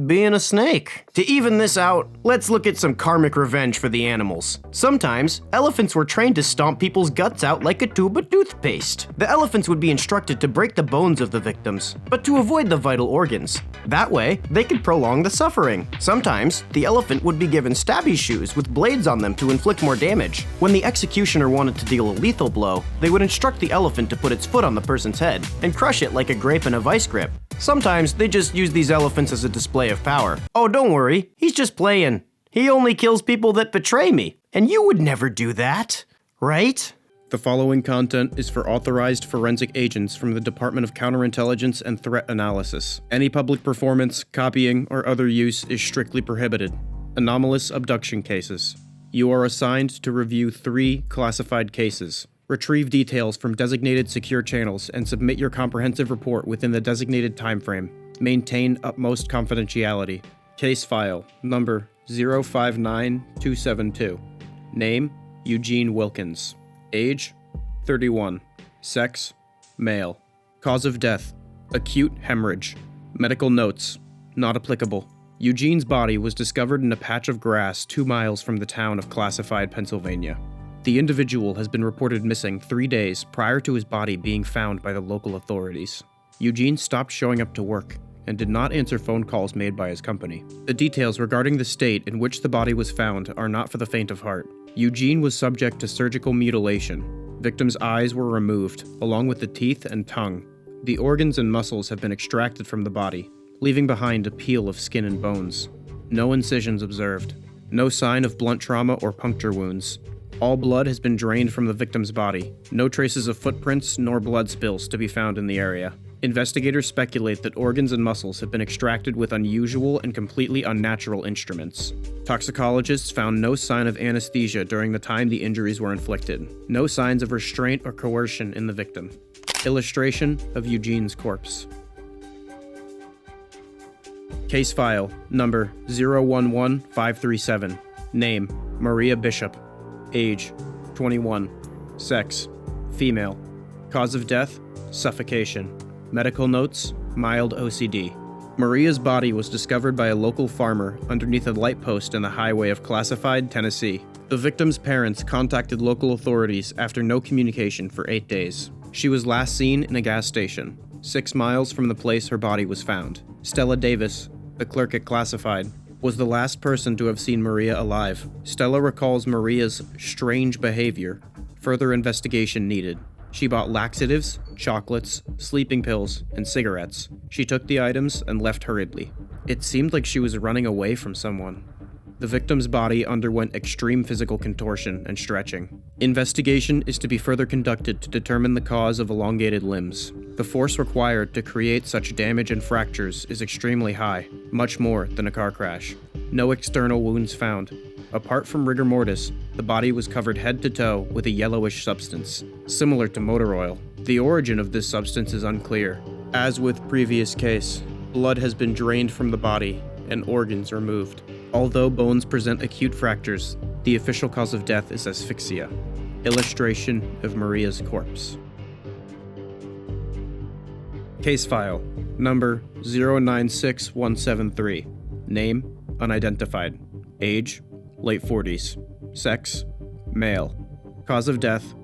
being a snake. To even this out, let's look at some karmic revenge for the animals. Sometimes, elephants were trained to stomp people's guts out like a tube of toothpaste. The elephants would be instructed to break the bones of the victims, but to avoid the vital organs. That way, they could prolong the suffering. Sometimes, the elephant would be given stabby shoes with blades on them to inflict more damage. When the executioner wanted to deal a lethal blow, they would instruct the elephant to put its foot on the person's head and crush it like a grape in a vice grip. Sometimes they just use these elephants as a display of power. Oh, don't worry, he's just playing. He only kills people that betray me, and you would never do that, right? The following content is for authorized forensic agents from the Department of Counterintelligence and Threat Analysis. Any public performance, copying, or other use is strictly prohibited. Anomalous abduction cases. You are assigned to review 3 classified cases. Retrieve details from designated secure channels and submit your comprehensive report within the designated timeframe. Maintain utmost confidentiality. Case file number 059272. Name Eugene Wilkins. Age 31. Sex male. Cause of death acute hemorrhage. Medical notes not applicable. Eugene's body was discovered in a patch of grass 2 miles from the town of Classified, Pennsylvania. The individual has been reported missing 3 days prior to his body being found by the local authorities. Eugene stopped showing up to work and did not answer phone calls made by his company. The details regarding the state in which the body was found are not for the faint of heart. Eugene was subject to surgical mutilation. Victim's eyes were removed, along with the teeth and tongue. The organs and muscles have been extracted from the body, leaving behind a peel of skin and bones. No incisions observed. No sign of blunt trauma or puncture wounds. All blood has been drained from the victim's body. No traces of footprints nor blood spills to be found in the area. Investigators speculate that organs and muscles have been extracted with unusual and completely unnatural instruments. Toxicologists found no sign of anesthesia during the time the injuries were inflicted. No signs of restraint or coercion in the victim. Illustration of Eugene's corpse. Case file number 011537. Name Maria Bishop. Age 21. Sex female. Cause of death suffocation. Medical notes mild OCD. Maria's body was discovered by a local farmer underneath a light post in the highway of Classified, Tennessee. The victim's parents contacted local authorities after no communication for 8 days. She was last seen in a gas station, 6 miles from the place her body was found. Stella Davis, the clerk at Classified, was the last person to have seen Maria alive. Stella recalls Maria's strange behavior. Further investigation needed. She bought laxatives, chocolates, sleeping pills, and cigarettes. She took the items and left hurriedly. It seemed like she was running away from someone. The victim's body underwent extreme physical contortion and stretching. Investigation is to be further conducted to determine the cause of elongated limbs. The force required to create such damage and fractures is extremely high, much more than a car crash. No external wounds found. Apart from rigor mortis, the body was covered head to toe with a yellowish substance, similar to motor oil. The origin of this substance is unclear. As with previous case, blood has been drained from the body and organs removed. Although bones present acute fractures, the official cause of death is asphyxia. Illustration of Maria's corpse. Case file number 096173. Name unidentified. Age late 40s. Sex male. Cause of death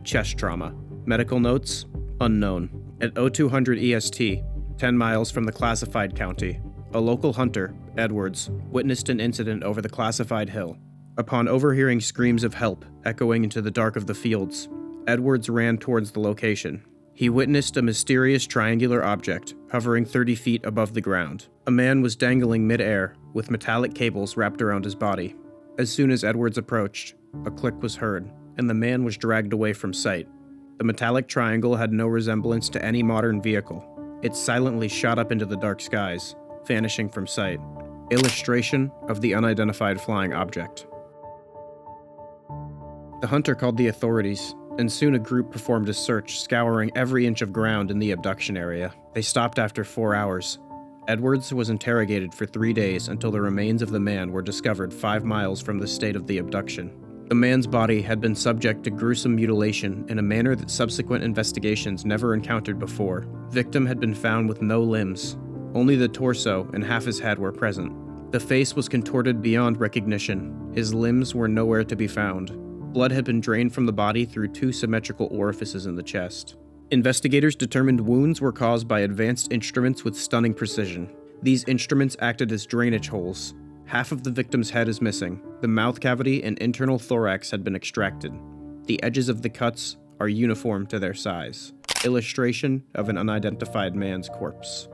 chest trauma. Medical notes unknown. At 0200 EST, 10 miles from the Classified County, a local hunter, Edwards, witnessed an incident over the Classified Hill. Upon overhearing screams of help echoing into the dark of the fields, Edwards ran towards the location. He witnessed a mysterious triangular object hovering 30 feet above the ground. A man was dangling mid-air with metallic cables wrapped around his body. As soon as Edwards approached, a click was heard, and the man was dragged away from sight. The metallic triangle had no resemblance to any modern vehicle. It silently shot up into the dark skies, vanishing from sight. Illustration of the unidentified flying object. The hunter called the authorities, and soon a group performed a search, scouring every inch of ground in the abduction area. They stopped after 4 hours. Edwards was interrogated for 3 days until the remains of the man were discovered 5 miles from the state of the abduction. The man's body had been subject to gruesome mutilation in a manner that subsequent investigations never encountered before. Victim had been found with no limbs. Only the torso and half his head were present. The face was contorted beyond recognition. His limbs were nowhere to be found. Blood had been drained from the body through 2 symmetrical orifices in the chest. Investigators determined wounds were caused by advanced instruments with stunning precision. These instruments acted as drainage holes. Half of the victim's head is missing. The mouth cavity and internal thorax had been extracted. The edges of the cuts are uniform to their size. Illustration of an unidentified man's corpse.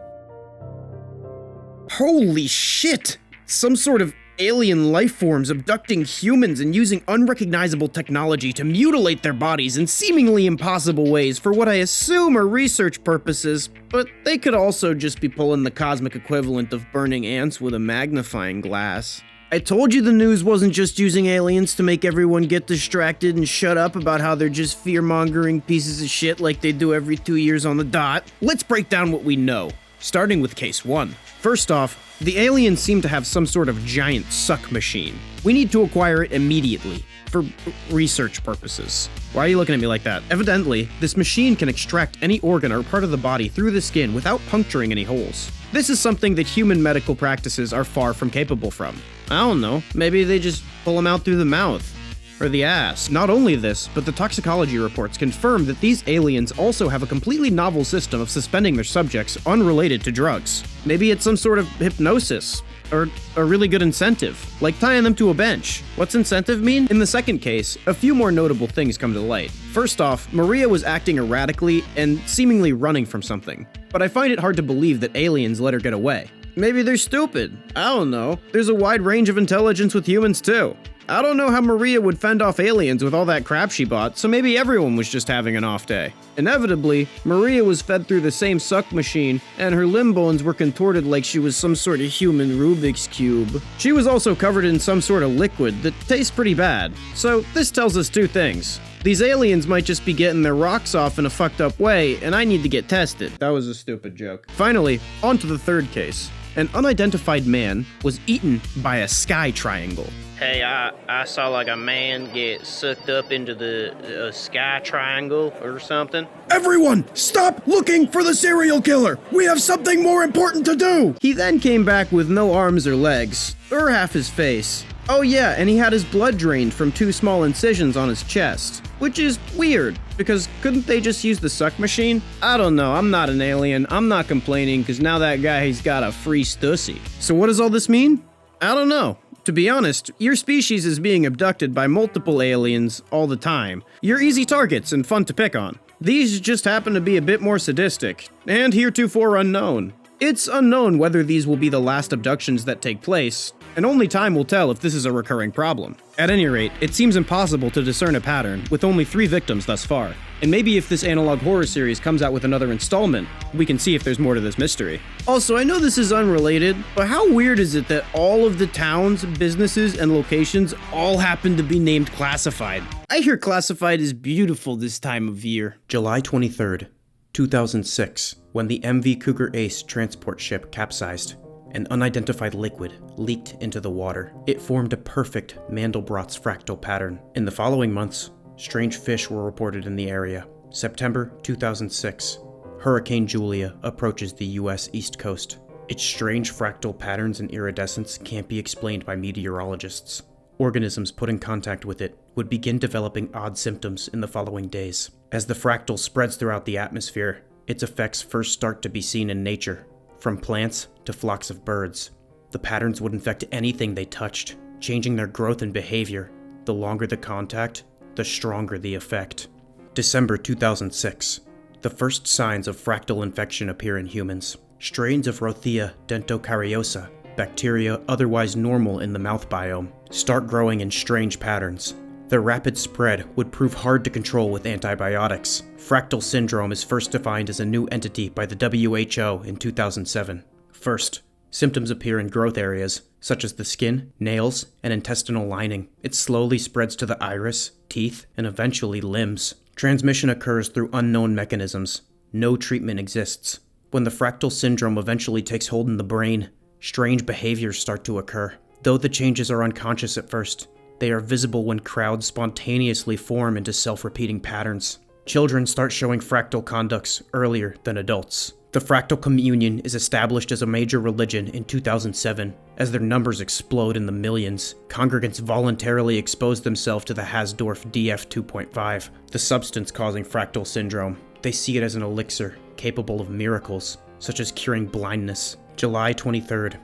Holy shit! Some sort of alien life forms abducting humans and using unrecognizable technology to mutilate their bodies in seemingly impossible ways for what I assume are research purposes, but they could also just be pulling the cosmic equivalent of burning ants with a magnifying glass. I told you the news wasn't just using aliens to make everyone get distracted and shut up about how they're just fear-mongering pieces of shit like they do every 2 years on the dot. Let's break down what we know, starting with case 1. First off, the aliens seem to have some sort of giant suck machine. We need to acquire it immediately, for research purposes. Why are you looking at me like that? Evidently, this machine can extract any organ or part of the body through the skin without puncturing any holes. This is something that human medical practices are far from capable from. I don't know, maybe they just pull them out through the mouth. Or the ass. Not only this, but the toxicology reports confirm that these aliens also have a completely novel system of suspending their subjects unrelated to drugs. Maybe it's some sort of hypnosis, or a really good incentive, like tying them to a bench. What's incentive mean? In the second case, a few more notable things come to light. First off, Maria was acting erratically and seemingly running from something, but I find it hard to believe that aliens let her get away. Maybe they're stupid. I don't know. There's a wide range of intelligence with humans too. I don't know how Maria would fend off aliens with all that crap she bought, so maybe everyone was just having an off day. Inevitably, Maria was fed through the same suck machine, and her limb bones were contorted like she was some sort of human Rubik's Cube. She was also covered in some sort of liquid that tastes pretty bad. So this tells us two things. These aliens might just be getting their rocks off in a fucked up way, and I need to get tested. That was a stupid joke. Finally, on to the third case. An unidentified man was eaten by a sky triangle. Hey, I saw like a man get sucked up into the sky triangle or something. Everyone, stop looking for the serial killer! We have something more important to do! He then came back with no arms or legs, or half his face. Oh yeah, and he had his blood drained from 2 small incisions on his chest. Which is weird, because couldn't they just use the suck machine? I don't know, I'm not an alien, I'm not complaining, because now that guy, he's got a free stussy. So what does all this mean? I don't know. To be honest, your species is being abducted by multiple aliens all the time. You're easy targets and fun to pick on. These just happen to be a bit more sadistic, and heretofore unknown. It's unknown whether these will be the last abductions that take place, and only time will tell if this is a recurring problem. At any rate, it seems impossible to discern a pattern, with only 3 victims thus far. And maybe if this analog horror series comes out with another installment, we can see if there's more to this mystery. Also, I know this is unrelated, but how weird is it that all of the towns, businesses, and locations all happen to be named Classified? I hear Classified is beautiful this time of year. July 23rd, 2006, when the MV Cougar Ace transport ship capsized. An unidentified liquid leaked into the water. It formed a perfect Mandelbrot's fractal pattern. In the following months, strange fish were reported in the area. September 2006, Hurricane Julia approaches the US East Coast. Its strange fractal patterns and iridescence can't be explained by meteorologists. Organisms put in contact with it would begin developing odd symptoms in the following days. As the fractal spreads throughout the atmosphere, its effects first start to be seen in nature. From plants to flocks of birds, the patterns would infect anything they touched, changing their growth and behavior. The longer the contact, the stronger the effect. December 2006. The first signs of fractal infection appear in humans. Strains of Rothia dentocariosa, bacteria otherwise normal in the mouth biome, start growing in strange patterns. Their rapid spread would prove hard to control with antibiotics. Fractal syndrome is first defined as a new entity by the WHO in 2007. First, symptoms appear in growth areas, such as the skin, nails, and intestinal lining. It slowly spreads to the iris, teeth, and eventually limbs. Transmission occurs through unknown mechanisms. No treatment exists. When the fractal syndrome eventually takes hold in the brain, strange behaviors start to occur. Though the changes are unconscious at first, they are visible when crowds spontaneously form into self-repeating patterns. Children start showing fractal conducts earlier than adults. The fractal communion is established as a major religion in 2007. As their numbers explode in the millions, congregants voluntarily expose themselves to the Hasdorf DF 2.5, the substance causing fractal syndrome. They see it as an elixir capable of miracles, such as curing blindness. July 23rd,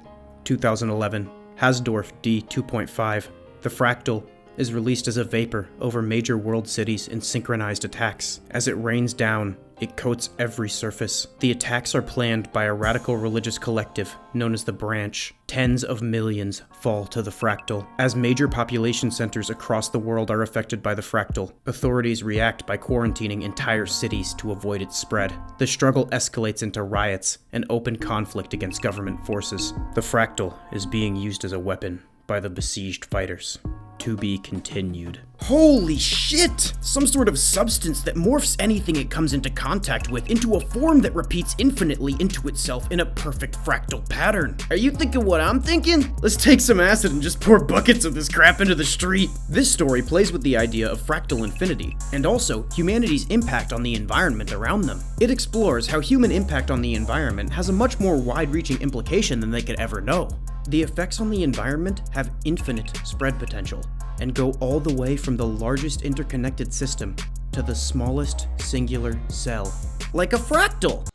2011, Hasdorf D 2.5. The fractal is released as a vapor over major world cities in synchronized attacks. As it rains down, it coats every surface. The attacks are planned by a radical religious collective known as the Branch. Tens of millions fall to the fractal. As major population centers across the world are affected by the fractal, authorities react by quarantining entire cities to avoid its spread. The struggle escalates into riots and open conflict against government forces. The fractal is being used as a weapon by the besieged fighters. To be continued. Holy shit! Some sort of substance that morphs anything it comes into contact with into a form that repeats infinitely into itself in a perfect fractal pattern. Are you thinking what I'm thinking? Let's take some acid and just pour buckets of this crap into the street. This story plays with the idea of fractal infinity, and also humanity's impact on the environment around them. It explores how human impact on the environment has a much more wide-reaching implication than they could ever know. The effects on the environment have infinite spread potential, and go all the way from the largest interconnected system to the smallest singular cell. Like a fractal!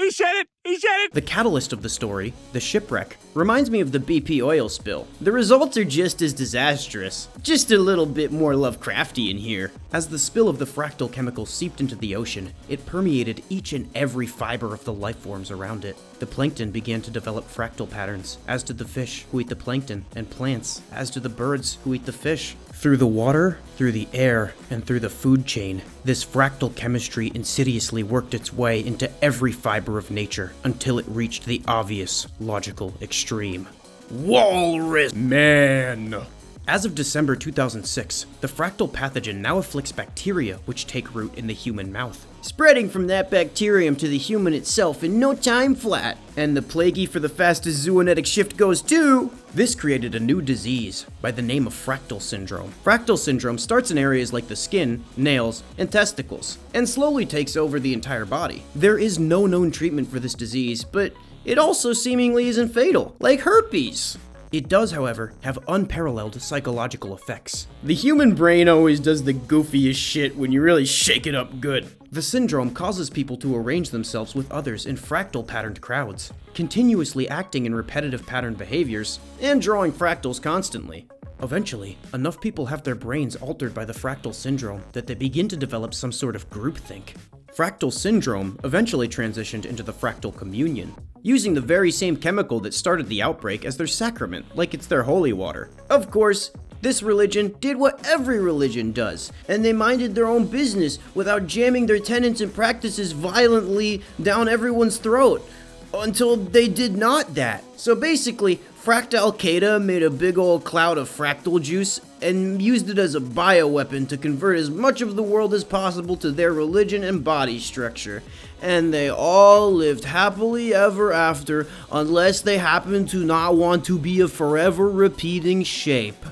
He said it! He said it! The catalyst of the story, the shipwreck, reminds me of the BP oil spill. The results are just as disastrous, just a little bit more Lovecraftian here. As the spill of the fractal chemical seeped into the ocean, it permeated each and every fiber of the life forms around it. The plankton began to develop fractal patterns, as did the fish who eat the plankton, and plants, as do the birds who eat the fish. Through the water, through the air, and through the food chain, this fractal chemistry insidiously worked its way into every fiber of nature until it reached the obvious, logical extreme. Walrus Man! As of December 2006, the fractal pathogen now afflicts bacteria which take root in the human mouth, spreading from that bacterium to the human itself in no time flat. And the plaguey for the fastest zoonotic shift goes too! This created a new disease by the name of fractal syndrome. Fractal syndrome starts in areas like the skin, nails, and testicles, and slowly takes over the entire body. There is no known treatment for this disease, but it also seemingly isn't fatal, like herpes. It does, however, have unparalleled psychological effects. The human brain always does the goofiest shit when you really shake it up good. The syndrome causes people to arrange themselves with others in fractal patterned crowds, continuously acting in repetitive patterned behaviors, and drawing fractals constantly. Eventually, enough people have their brains altered by the fractal syndrome that they begin to develop some sort of groupthink. Fractal syndrome eventually transitioned into the fractal communion, using the very same chemical that started the outbreak as their sacrament, like it's their holy water. Of course, this religion did what every religion does, and they minded their own business without jamming their tenets and practices violently down everyone's throat, until they did not that. So basically, Fract Al-Qaeda made a big old cloud of fractal juice and used it as a bioweapon to convert as much of the world as possible to their religion and body structure. And they all lived happily ever after, unless they happened to not want to be a forever repeating shape.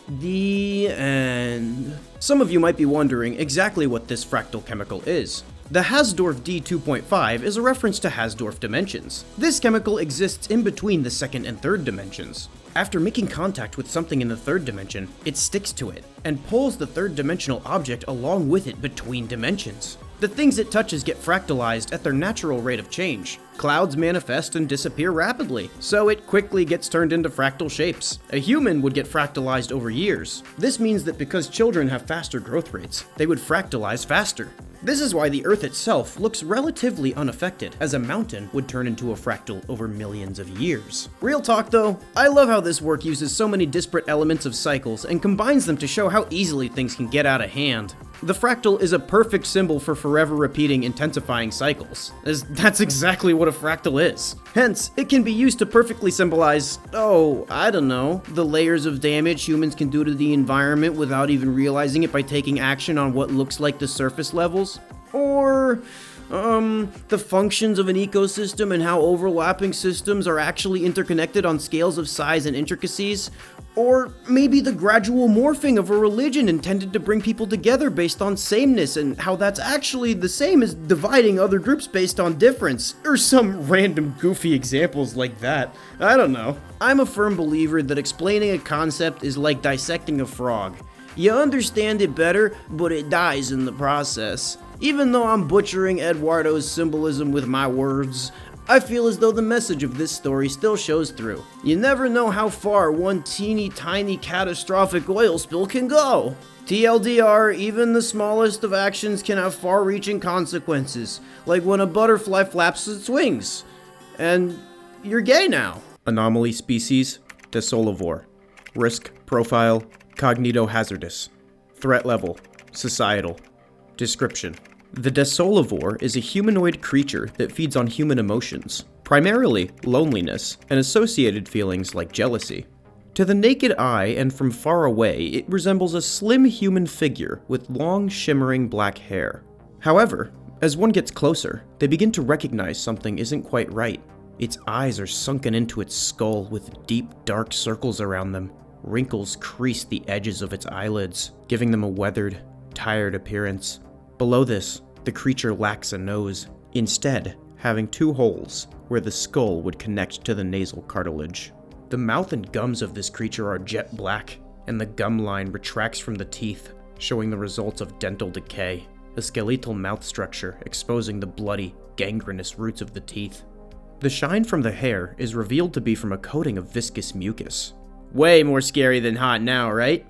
The end. Some of you might be wondering exactly what this fractal chemical is. The Hasdorf D2.5 is a reference to Hasdorf dimensions. This chemical exists in between the second and third dimensions. After making contact with something in the third dimension, it sticks to it, and pulls the third dimensional object along with it between dimensions. The things it touches get fractalized at their natural rate of change. Clouds manifest and disappear rapidly, so it quickly gets turned into fractal shapes. A human would get fractalized over years. This means that because children have faster growth rates, they would fractalize faster. This is why the Earth itself looks relatively unaffected, as a mountain would turn into a fractal over millions of years. Real talk though, I love how this work uses so many disparate elements of cycles and combines them to show how easily things can get out of hand. The fractal is a perfect symbol for forever repeating intensifying cycles, as that's exactly what a fractal is. Hence, it can be used to perfectly symbolize, I don't know, the layers of damage humans can do to the environment without even realizing it by taking action on what looks like the surface levels. Or the functions of an ecosystem and how overlapping systems are actually interconnected on scales of size and intricacies. Or maybe the gradual morphing of a religion intended to bring people together based on sameness and how that's actually the same as dividing other groups based on difference. Or some random goofy examples like that. I don't know. I'm a firm believer that explaining a concept is like dissecting a frog. You understand it better, but it dies in the process. Even though I'm butchering Eduardo's symbolism with my words, I feel as though the message of this story still shows through. You never know how far one teeny tiny catastrophic oil spill can go. TLDR, even the smallest of actions can have far-reaching consequences, like when a butterfly flaps its wings. And you're gay now. Anomaly species, Desolivore. Risk profile, cognitohazardous. Threat level, societal. Description. The Desolivore is a humanoid creature that feeds on human emotions, primarily loneliness and associated feelings like jealousy. To the naked eye and from far away, it resembles a slim human figure with long, shimmering black hair. However, as one gets closer, they begin to recognize something isn't quite right. Its eyes are sunken into its skull with deep, dark circles around them. Wrinkles crease the edges of its eyelids, giving them a weathered, tired appearance. Below this, the creature lacks a nose, instead having two holes where the skull would connect to the nasal cartilage. The mouth and gums of this creature are jet black, and the gum line retracts from the teeth, showing the results of dental decay. a skeletal mouth structure exposing the bloody, gangrenous roots of the teeth. The shine from the hair is revealed to be from a coating of viscous mucus. Way more scary than hot now, right?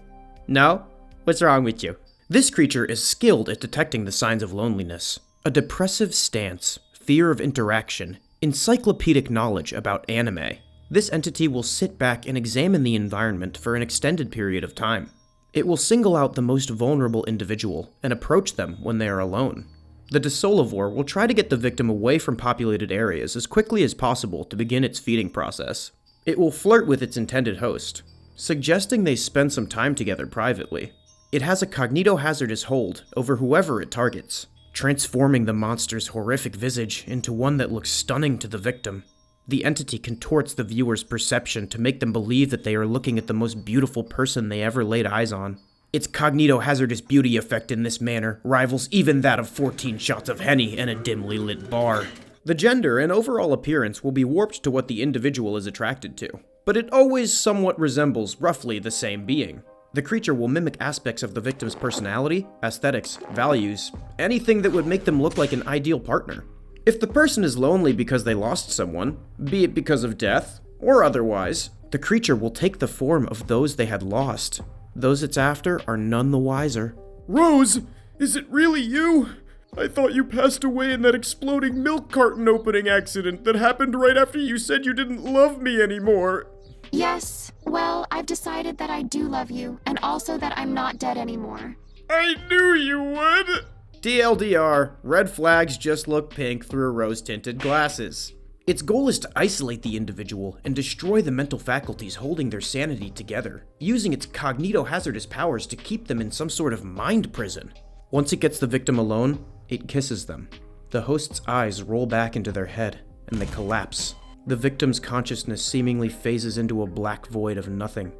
No? What's wrong with you? This creature is skilled at detecting the signs of loneliness. A depressive stance, fear of interaction, encyclopedic knowledge about anime. This entity will sit back and examine the environment for an extended period of time. It will single out the most vulnerable individual and approach them when they are alone. The Desolivore will try to get the victim away from populated areas as quickly as possible to begin its feeding process. It will flirt with its intended host, suggesting they spend some time together privately. It has a cognitohazardous hold over whoever it targets, transforming the monster's horrific visage into one that looks stunning to the victim. The entity contorts the viewer's perception to make them believe that they are looking at the most beautiful person they ever laid eyes on. Its cognitohazardous beauty effect in this manner rivals even that of 14 shots of Henny in a dimly lit bar. The gender and overall appearance will be warped to what the individual is attracted to, but it always somewhat resembles roughly the same being. The creature will mimic aspects of the victim's personality, aesthetics, values, anything that would make them look like an ideal partner. If the person is lonely because they lost someone, be it because of death or otherwise, the creature will take the form of those they had lost. Those it's after are none the wiser. Rose, is it really you? I thought you passed away in that exploding milk carton opening accident that happened right after you said you didn't love me anymore. Yes, well, I've decided that I do love you, and also that I'm not dead anymore. I knew you would! TLDR, red flags just look pink through rose-tinted glasses. Its goal is to isolate the individual and destroy the mental faculties holding their sanity together, using its cognitohazardous powers to keep them in some sort of mind prison. Once it gets the victim alone, it kisses them. The host's eyes roll back into their head, and they collapse. The victim's consciousness seemingly phases into a black void of nothing.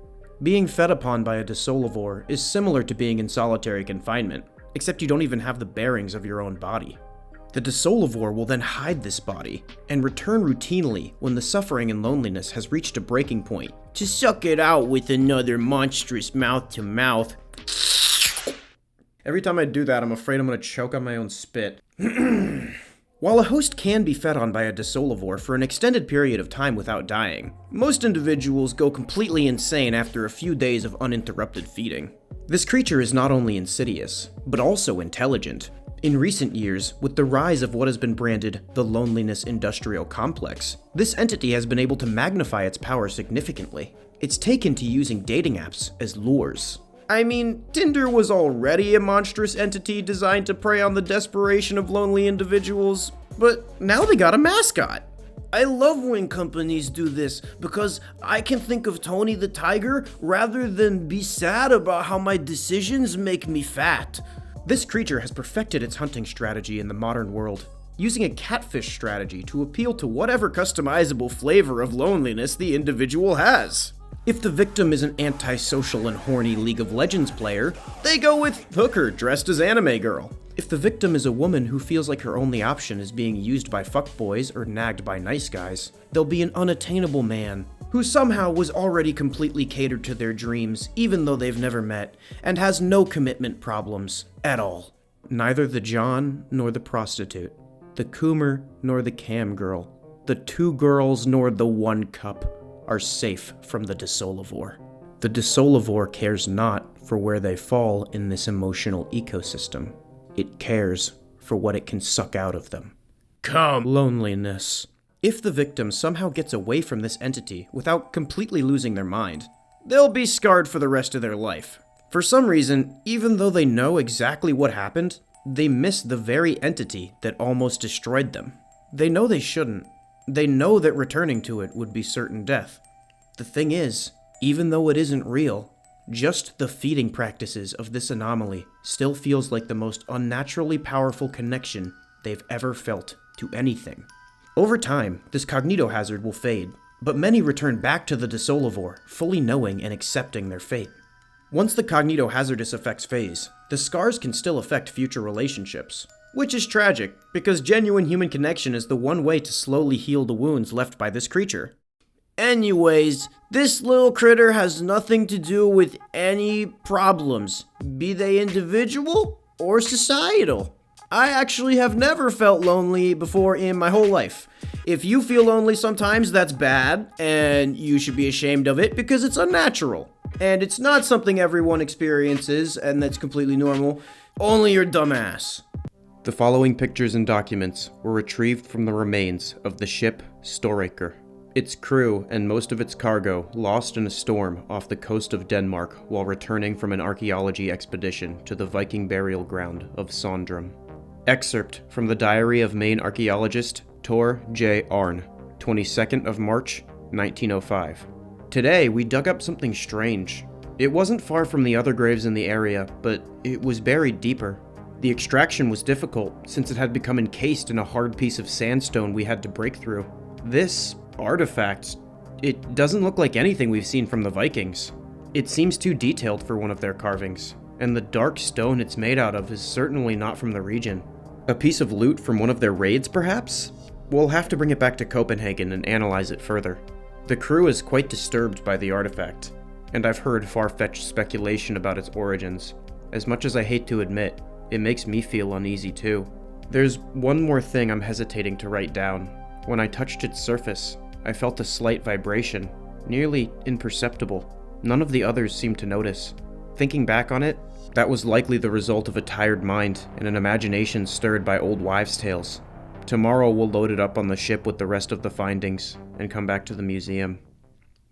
Being fed upon by a Desolivore is similar to being in solitary confinement, except you don't even have the bearings of your own body. The Desolivore will then hide this body, and return routinely when the suffering and loneliness has reached a breaking point, to suck it out with another monstrous mouth-to-mouth. Every time I do that, I'm afraid I'm gonna choke on my own spit. While a host can be fed on by a Desolivore for an extended period of time without dying, most individuals go completely insane after a few days of uninterrupted feeding. This creature is not only insidious, but also intelligent. In recent years, with the rise of what has been branded the Loneliness Industrial Complex, this entity has been able to magnify its power significantly. It's taken to using dating apps as lures. I mean, Tinder was already a monstrous entity designed to prey on the desperation of lonely individuals, but now they got a mascot. I love when companies do this because I can think of Tony the Tiger rather than be sad about how my decisions make me fat. This creature has perfected its hunting strategy in the modern world, using a catfish strategy to appeal to whatever customizable flavor of loneliness the individual has. If the victim is an antisocial and horny League of Legends player, they go with Hooker dressed as anime girl. If the victim is a woman who feels like her only option is being used by fuckboys or nagged by nice guys, they'll be an unattainable man who somehow was already completely catered to their dreams even though they've never met, and has no commitment problems at all. Neither the John nor the prostitute, the Coomer nor the cam girl, the two girls nor the one cup are safe from the Desolivore. The Desolivore cares not for where they fall in this emotional ecosystem. It cares for what it can suck out of them. Loneliness. If the victim somehow gets away from this entity without completely losing their mind, they'll be scarred for the rest of their life. For some reason, even though they know exactly what happened, they miss the very entity that almost destroyed them. They know they shouldn't. They know that returning to it would be certain death. The thing is, even though it isn't real, just the feeding practices of this anomaly still feels like the most unnaturally powerful connection they've ever felt to anything. Over time, this cognitohazard will fade, but many return back to the Desolivore, fully knowing and accepting their fate. Once the cognitohazardous effects phase, the scars can still affect future relationships, which is tragic, because genuine human connection is the one way to slowly heal the wounds left by this creature. Anyways, this little critter has nothing to do with any problems, be they individual or societal. I actually have never felt lonely before in my whole life. If you feel lonely sometimes, that's bad, and you should be ashamed of it because it's unnatural. And it's not something everyone experiences, and that's completely normal. Only your dumbass. The following pictures and documents were retrieved from the remains of the ship Storaker. Its crew and most of its cargo lost in a storm off the coast of Denmark while returning from an archaeology expedition to the Viking burial ground of Sondrum. Excerpt from the diary of Maine archaeologist Tor J. Arn, 22nd of March, 1905. Today, we dug up something strange. It wasn't far from the other graves in the area, but it was buried deeper. The extraction was difficult, since it had become encased in a hard piece of sandstone we had to break through. This artifact, it doesn't look like anything we've seen from the Vikings. It seems too detailed for one of their carvings, and the dark stone it's made out of is certainly not from the region. A piece of loot from one of their raids, perhaps? We'll have to bring it back to Copenhagen and analyze it further. The crew is quite disturbed by the artifact, and I've heard far-fetched speculation about its origins. As much as I hate to admit, it makes me feel uneasy too. There's one more thing I'm hesitating to write down. When I touched its surface, I felt a slight vibration, nearly imperceptible. None of the others seemed to notice. Thinking back on it, that was likely the result of a tired mind and an imagination stirred by old wives' tales. Tomorrow we'll load it up on the ship with the rest of the findings and come back to the museum.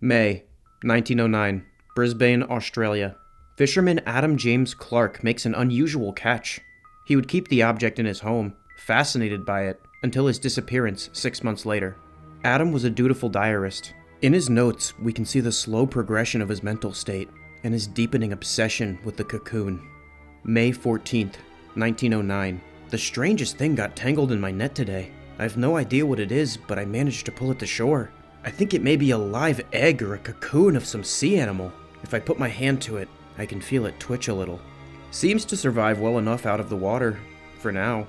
May, 1909, Brisbane, Australia. Fisherman Adam James Clark makes an unusual catch. He would keep the object in his home, fascinated by it, until his disappearance 6 months later. Adam was a dutiful diarist. In his notes, we can see the slow progression of his mental state and his deepening obsession with the cocoon. May 14th, 1909. The strangest thing got tangled in my net today. I have no idea what it is, but I managed to pull it to shore. I think it may be a live egg or a cocoon of some sea animal. If I put my hand to it, I can feel it twitch a little. Seems to survive well enough out of the water, for now.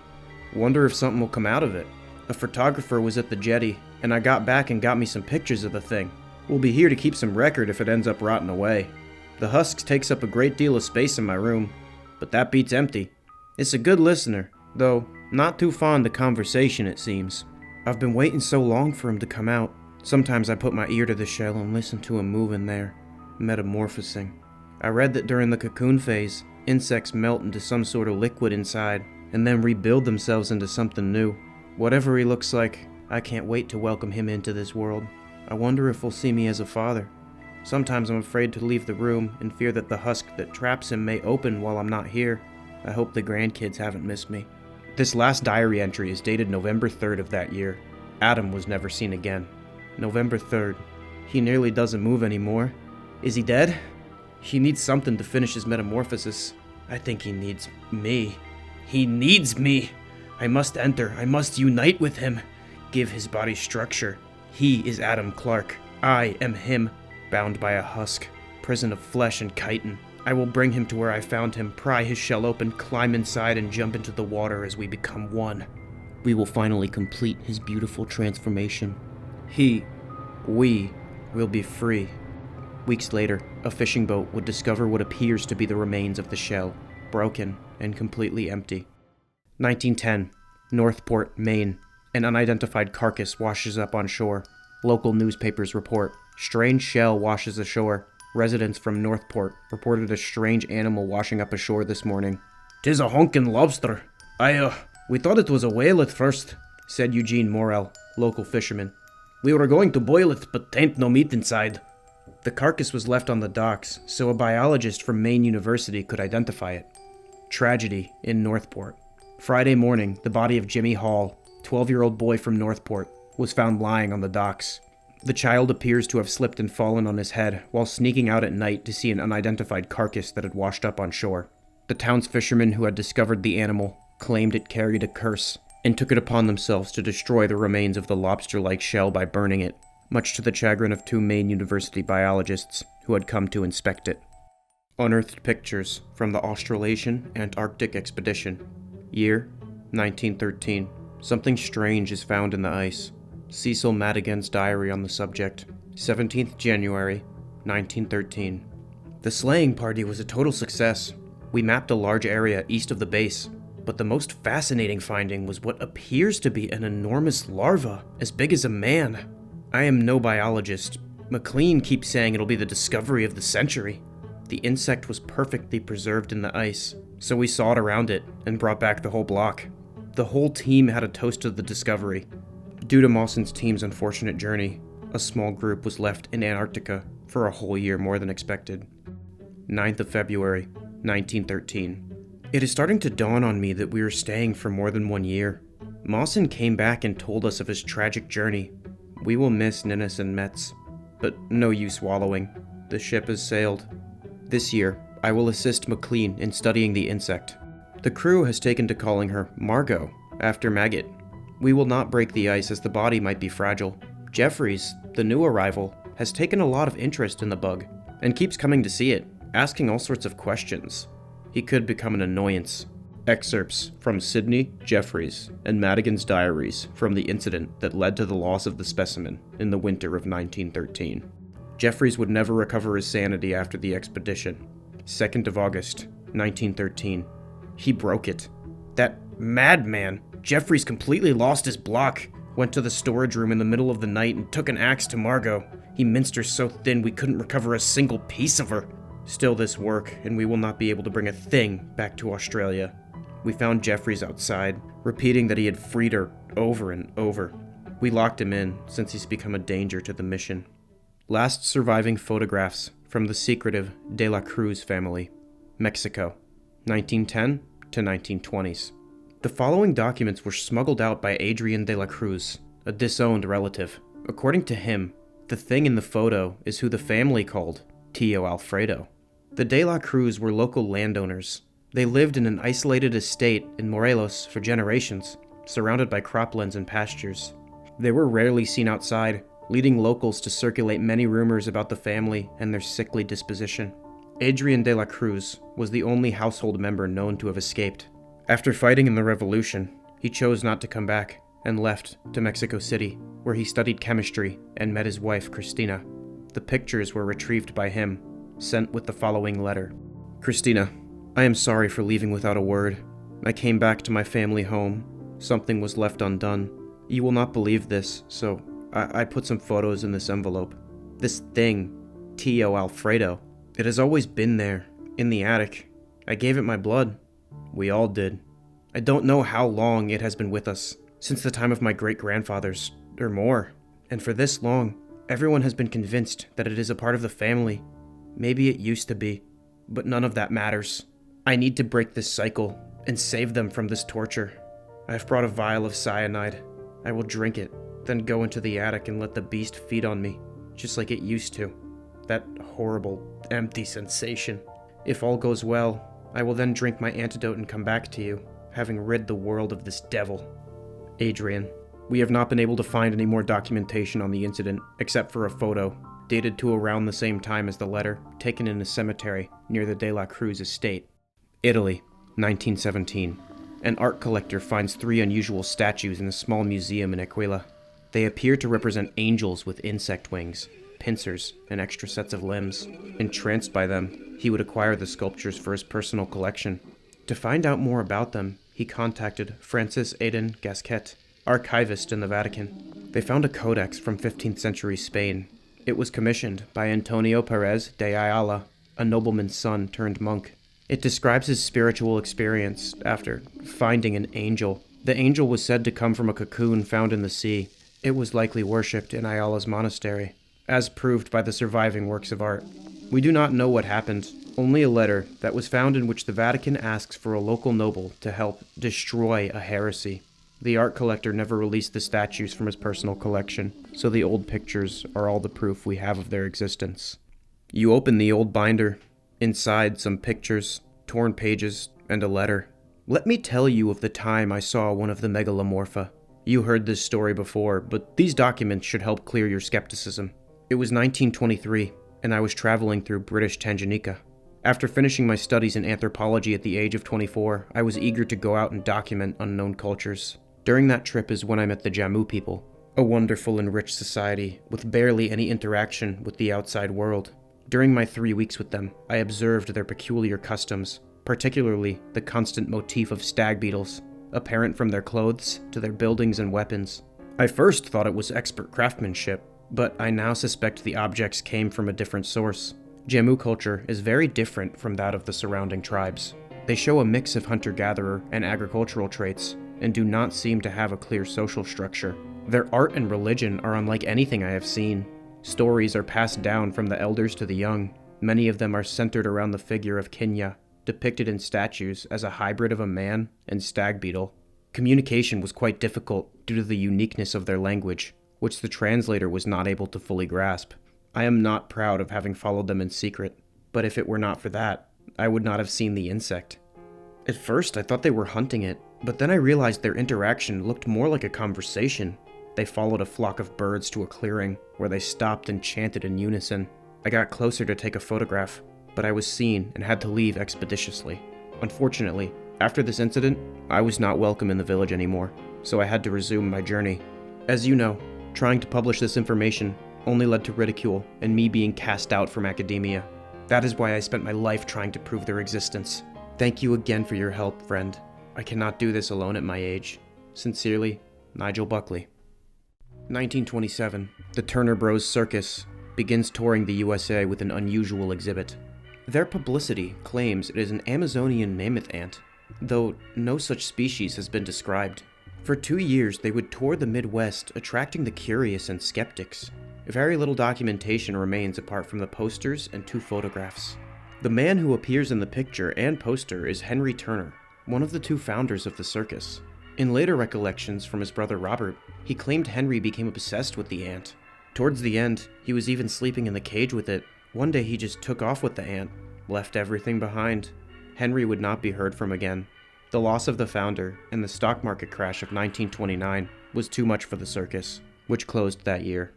Wonder if something will come out of it. A photographer was at the jetty, and I got back and got me some pictures of the thing. We'll be here to keep some record if it ends up rotting away. The husks takes up a great deal of space in my room, but that beats empty. It's a good listener, though not too fond of conversation, it seems. I've been waiting so long for him to come out. Sometimes I put my ear to the shell and listen to him move in there, metamorphosing. I read that during the cocoon phase, insects melt into some sort of liquid inside, and then rebuild themselves into something new. Whatever he looks like, I can't wait to welcome him into this world. I wonder if he'll see me as a father. Sometimes I'm afraid to leave the room and fear that the husk that traps him may open while I'm not here. I hope the grandkids haven't missed me. This last diary entry is dated November 3rd of that year. Adam was never seen again. November 3rd. He nearly doesn't move anymore. Is he dead? He needs something to finish his metamorphosis. I think he needs me. He needs me! I must enter. I must unite with him. Give his body structure. He is Adam Clark. I am him, bound by a husk, prison of flesh and chitin. I will bring him to where I found him, pry his shell open, climb inside, and jump into the water as we become one. We will finally complete his beautiful transformation. We will be free. Weeks later, a fishing boat would discover what appears to be the remains of the shell, broken and completely empty. 1910, Northport, Maine. An unidentified carcass washes up on shore. Local newspapers report, strange shell washes ashore. Residents from Northport reported a strange animal washing up ashore this morning. "'Tis a honkin' lobster. We thought it was a whale at first," said Eugene Morel, local fisherman. "We were going to boil it, but tain't no meat inside." The carcass was left on the docks, so a biologist from Maine University could identify it. Tragedy in Northport. Friday morning, the body of Jimmy Hall, 12-year-old boy from Northport, was found lying on the docks. The child appears to have slipped and fallen on his head while sneaking out at night to see an unidentified carcass that had washed up on shore. The town's fishermen who had discovered the animal claimed it carried a curse and took it upon themselves to destroy the remains of the lobster-like shell by burning it, much to the chagrin of 2 Maine University biologists who had come to inspect it. Unearthed pictures from the Australasian Antarctic Expedition. Year, 1913. Something strange is found in the ice. Cecil Madigan's diary on the subject. 17th January, 1913. The sleighing party was a total success. We mapped a large area east of the base, but the most fascinating finding was what appears to be an enormous larva, as big as a man. I am no biologist. McLean keeps saying it'll be the discovery of the century. The insect was perfectly preserved in the ice, so we sawed around it and brought back the whole block. The whole team had a toast to the discovery. Due to Mawson's team's unfortunate journey, a small group was left in Antarctica for a whole year more than expected. 9th of February, 1913. It is starting to dawn on me that we were staying for more than 1 year. Mawson came back and told us of his tragic journey. We will miss Ninnis and Metz, but no use wallowing. The ship has sailed. This year, I will assist McLean in studying the insect. The crew has taken to calling her Margot, after Maggot. We will not break the ice as the body might be fragile. Jeffries, the new arrival, has taken a lot of interest in the bug, and keeps coming to see it, asking all sorts of questions. He could become an annoyance. Excerpts from Sidney, Jeffries, and Madigan's diaries from the incident that led to the loss of the specimen in the winter of 1913. Jeffries would never recover his sanity after the expedition. 2nd of August, 1913. He broke it. That madman, Jeffries, completely lost his block. Went to the storage room in the middle of the night and took an axe to Margot. He minced her so thin we couldn't recover a single piece of her. Still this work, and we will not be able to bring a thing back to Australia. We found Jeffries outside, repeating that he had freed her over and over. We locked him in, since he's become a danger to the mission. Last surviving photographs from the secretive De La Cruz family, Mexico, 1910 to 1920s. The following documents were smuggled out by Adrian De La Cruz, a disowned relative. According to him, the thing in the photo is who the family called Tio Alfredo. The De La Cruz were local landowners. They lived in an isolated estate in Morelos for generations, surrounded by croplands and pastures. They were rarely seen outside, leading locals to circulate many rumors about the family and their sickly disposition. Adrian de la Cruz was the only household member known to have escaped. After fighting in the revolution, he chose not to come back and left to Mexico City, where he studied chemistry and met his wife, Christina. The pictures were retrieved by him, sent with the following letter. Christina, I am sorry for leaving without a word. I came back to my family home. Something was left undone. You will not believe this, so I put some photos in this envelope. This thing, Tio Alfredo, it has always been there, in the attic. I gave it my blood. We all did. I don't know how long it has been with us, since the time of my great-grandfathers, or more. And for this long, everyone has been convinced that it is a part of the family. Maybe it used to be, but none of that matters. I need to break this cycle and save them from this torture. I have brought a vial of cyanide. I will drink it, then go into the attic and let the beast feed on me, just like it used to. That horrible, empty sensation. If all goes well, I will then drink my antidote and come back to you, having rid the world of this devil. Adrian. We have not been able to find any more documentation on the incident, except for a photo, dated to around the same time as the letter, taken in a cemetery near the De La Cruz estate. Italy, 1917. An art collector finds 3 unusual statues in a small museum in Aquila. They appear to represent angels with insect wings, pincers, and extra sets of limbs. Entranced by them, he would acquire the sculptures for his personal collection. To find out more about them, he contacted Francis Aidan Gasquet, archivist in the Vatican. They found a codex from 15th century Spain. It was commissioned by Antonio Perez de Ayala, a nobleman's son turned monk. It describes his spiritual experience after finding an angel. The angel was said to come from a cocoon found in the sea. It was likely worshipped in Ayala's monastery, as proved by the surviving works of art. We do not know what happened, only a letter that was found in which the Vatican asks for a local noble to help destroy a heresy. The art collector never released the statues from his personal collection, so the old pictures are all the proof we have of their existence. You open the old binder. Inside, some pictures, torn pages, and a letter. Let me tell you of the time I saw one of the megalomorpha. You heard this story before, but these documents should help clear your skepticism. It was 1923, and I was traveling through British Tanganyika. After finishing my studies in anthropology at the age of 24, I was eager to go out and document unknown cultures. During that trip is when I met the Jammu people, a wonderful and rich society with barely any interaction with the outside world. During my 3 weeks with them, I observed their peculiar customs, particularly the constant motif of stag beetles, apparent from their clothes to their buildings and weapons. I first thought it was expert craftsmanship, but I now suspect the objects came from a different source. Myuu culture is very different from that of the surrounding tribes. They show a mix of hunter-gatherer and agricultural traits, and do not seem to have a clear social structure. Their art and religion are unlike anything I have seen. Stories are passed down from the elders to the young. Many of them are centered around the figure of Kinya, depicted in statues as a hybrid of a man and stag beetle. Communication was quite difficult due to the uniqueness of their language, which the translator was not able to fully grasp. I am not proud of having followed them in secret, but if it were not for that, I would not have seen the insect. At first, I thought they were hunting it, but then I realized their interaction looked more like a conversation. They followed a flock of birds to a clearing, where they stopped and chanted in unison. I got closer to take a photograph, but I was seen and had to leave expeditiously. Unfortunately, after this incident, I was not welcome in the village anymore, so I had to resume my journey. As you know, trying to publish this information only led to ridicule and me being cast out from academia. That is why I spent my life trying to prove their existence. Thank you again for your help, friend. I cannot do this alone at my age. Sincerely, Nigel Buckley. 1927, the Turner Bros Circus begins touring the USA with an unusual exhibit. Their publicity claims it is an Amazonian mammoth ant, though no such species has been described. For 2 years, they would tour the Midwest, attracting the curious and skeptics. Very little documentation remains apart from the posters and 2 photographs. The man who appears in the picture and poster is Henry Turner, one of the 2 founders of the circus. In later recollections from his brother Robert, he claimed Henry became obsessed with the ant. Towards the end, he was even sleeping in the cage with it. One day he just took off with the ant, left everything behind. Henry would not be heard from again. The loss of the founder and the stock market crash of 1929 was too much for the circus, which closed that year.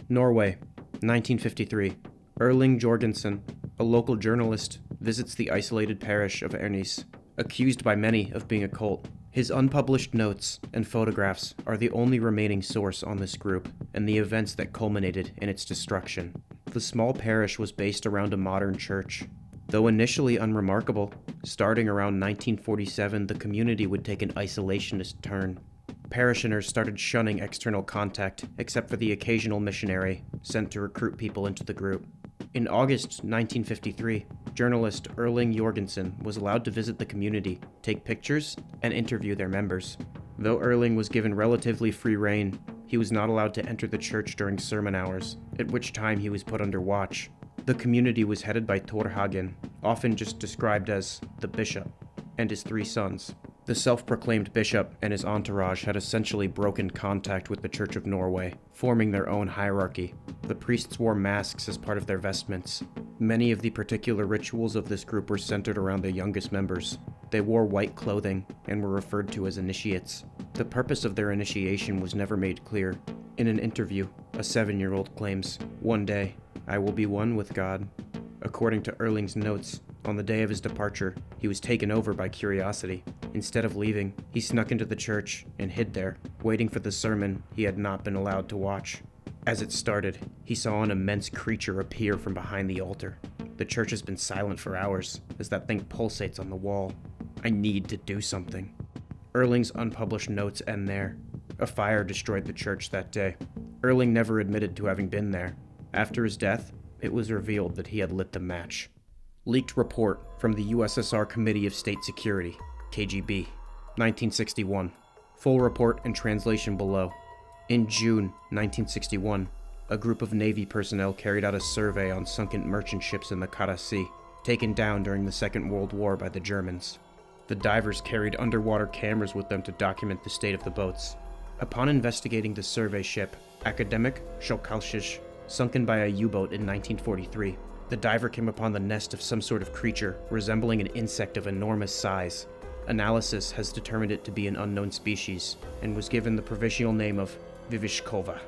Norway, 1953. Erling Jorgensen, a local journalist, visits the isolated parish of Ernis, accused by many of being a cult. His unpublished notes and photographs are the only remaining source on this group and the events that culminated in its destruction. The small parish was based around a modern church. Though initially unremarkable, starting around 1947 the community would take an isolationist turn. Parishioners started shunning external contact, except for the occasional missionary sent to recruit people into the group. In August 1953, journalist Erling Jorgensen was allowed to visit the community, take pictures, and interview their members. Though Erling was given relatively free rein, he was not allowed to enter the church during sermon hours, at which time he was put under watch. The community was headed by Thorhagen, often just described as the bishop, and his 3 sons. The self-proclaimed bishop and his entourage had essentially broken contact with the Church of Norway, forming their own hierarchy. The priests wore masks as part of their vestments. Many of the particular rituals of this group were centered around their youngest members. They wore white clothing and were referred to as initiates. The purpose of their initiation was never made clear. In an interview, a 7-year-old claims, "One day, I will be one with God." According to Erling's notes, on the day of his departure, he was taken over by curiosity. Instead of leaving, he snuck into the church and hid there, waiting for the sermon he had not been allowed to watch. As it started, he saw an immense creature appear from behind the altar. The church has been silent for hours, as that thing pulsates on the wall. I need to do something. Erling's unpublished notes end there. A fire destroyed the church that day. Erling never admitted to having been there. After his death, it was revealed that he had lit the match. Leaked report from the USSR Committee of State Security, KGB, 1961. Full report and translation below. In June 1961, a group of Navy personnel carried out a survey on sunken merchant ships in the Kara Sea, taken down during the Second World War by the Germans. The divers carried underwater cameras with them to document the state of the boats. Upon investigating the survey ship, Academic Shokalshish, sunken by a U-boat in 1943, the diver came upon the nest of some sort of creature resembling an insect of enormous size. Analysis has determined it to be an unknown species and was given the provisional name of Vivishkova.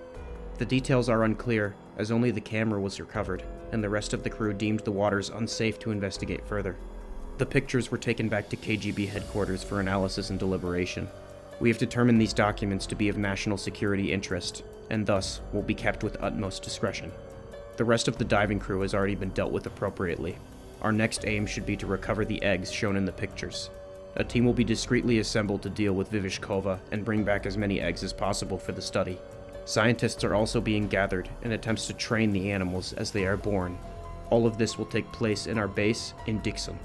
The details are unclear, as only the camera was recovered, and the rest of the crew deemed the waters unsafe to investigate further. The pictures were taken back to KGB headquarters for analysis and deliberation. We have determined these documents to be of national security interest, and thus will be kept with utmost discretion. The rest of the diving crew has already been dealt with appropriately. Our next aim should be to recover the eggs shown in the pictures. A team will be discreetly assembled to deal with Vivishkova and bring back as many eggs as possible for the study. Scientists are also being gathered in attempts to train the animals as they are born. All of this will take place in our base in Dixon.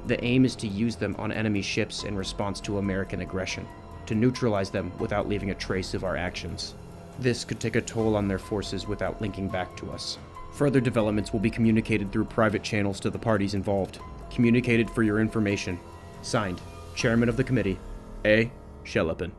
The aim is to use them on enemy ships in response to American aggression, to neutralize them without leaving a trace of our actions. This could take a toll on their forces without linking back to us. Further developments will be communicated through private channels to the parties involved. Communicated for your information. Signed, Chairman of the Committee, A. Shelepin.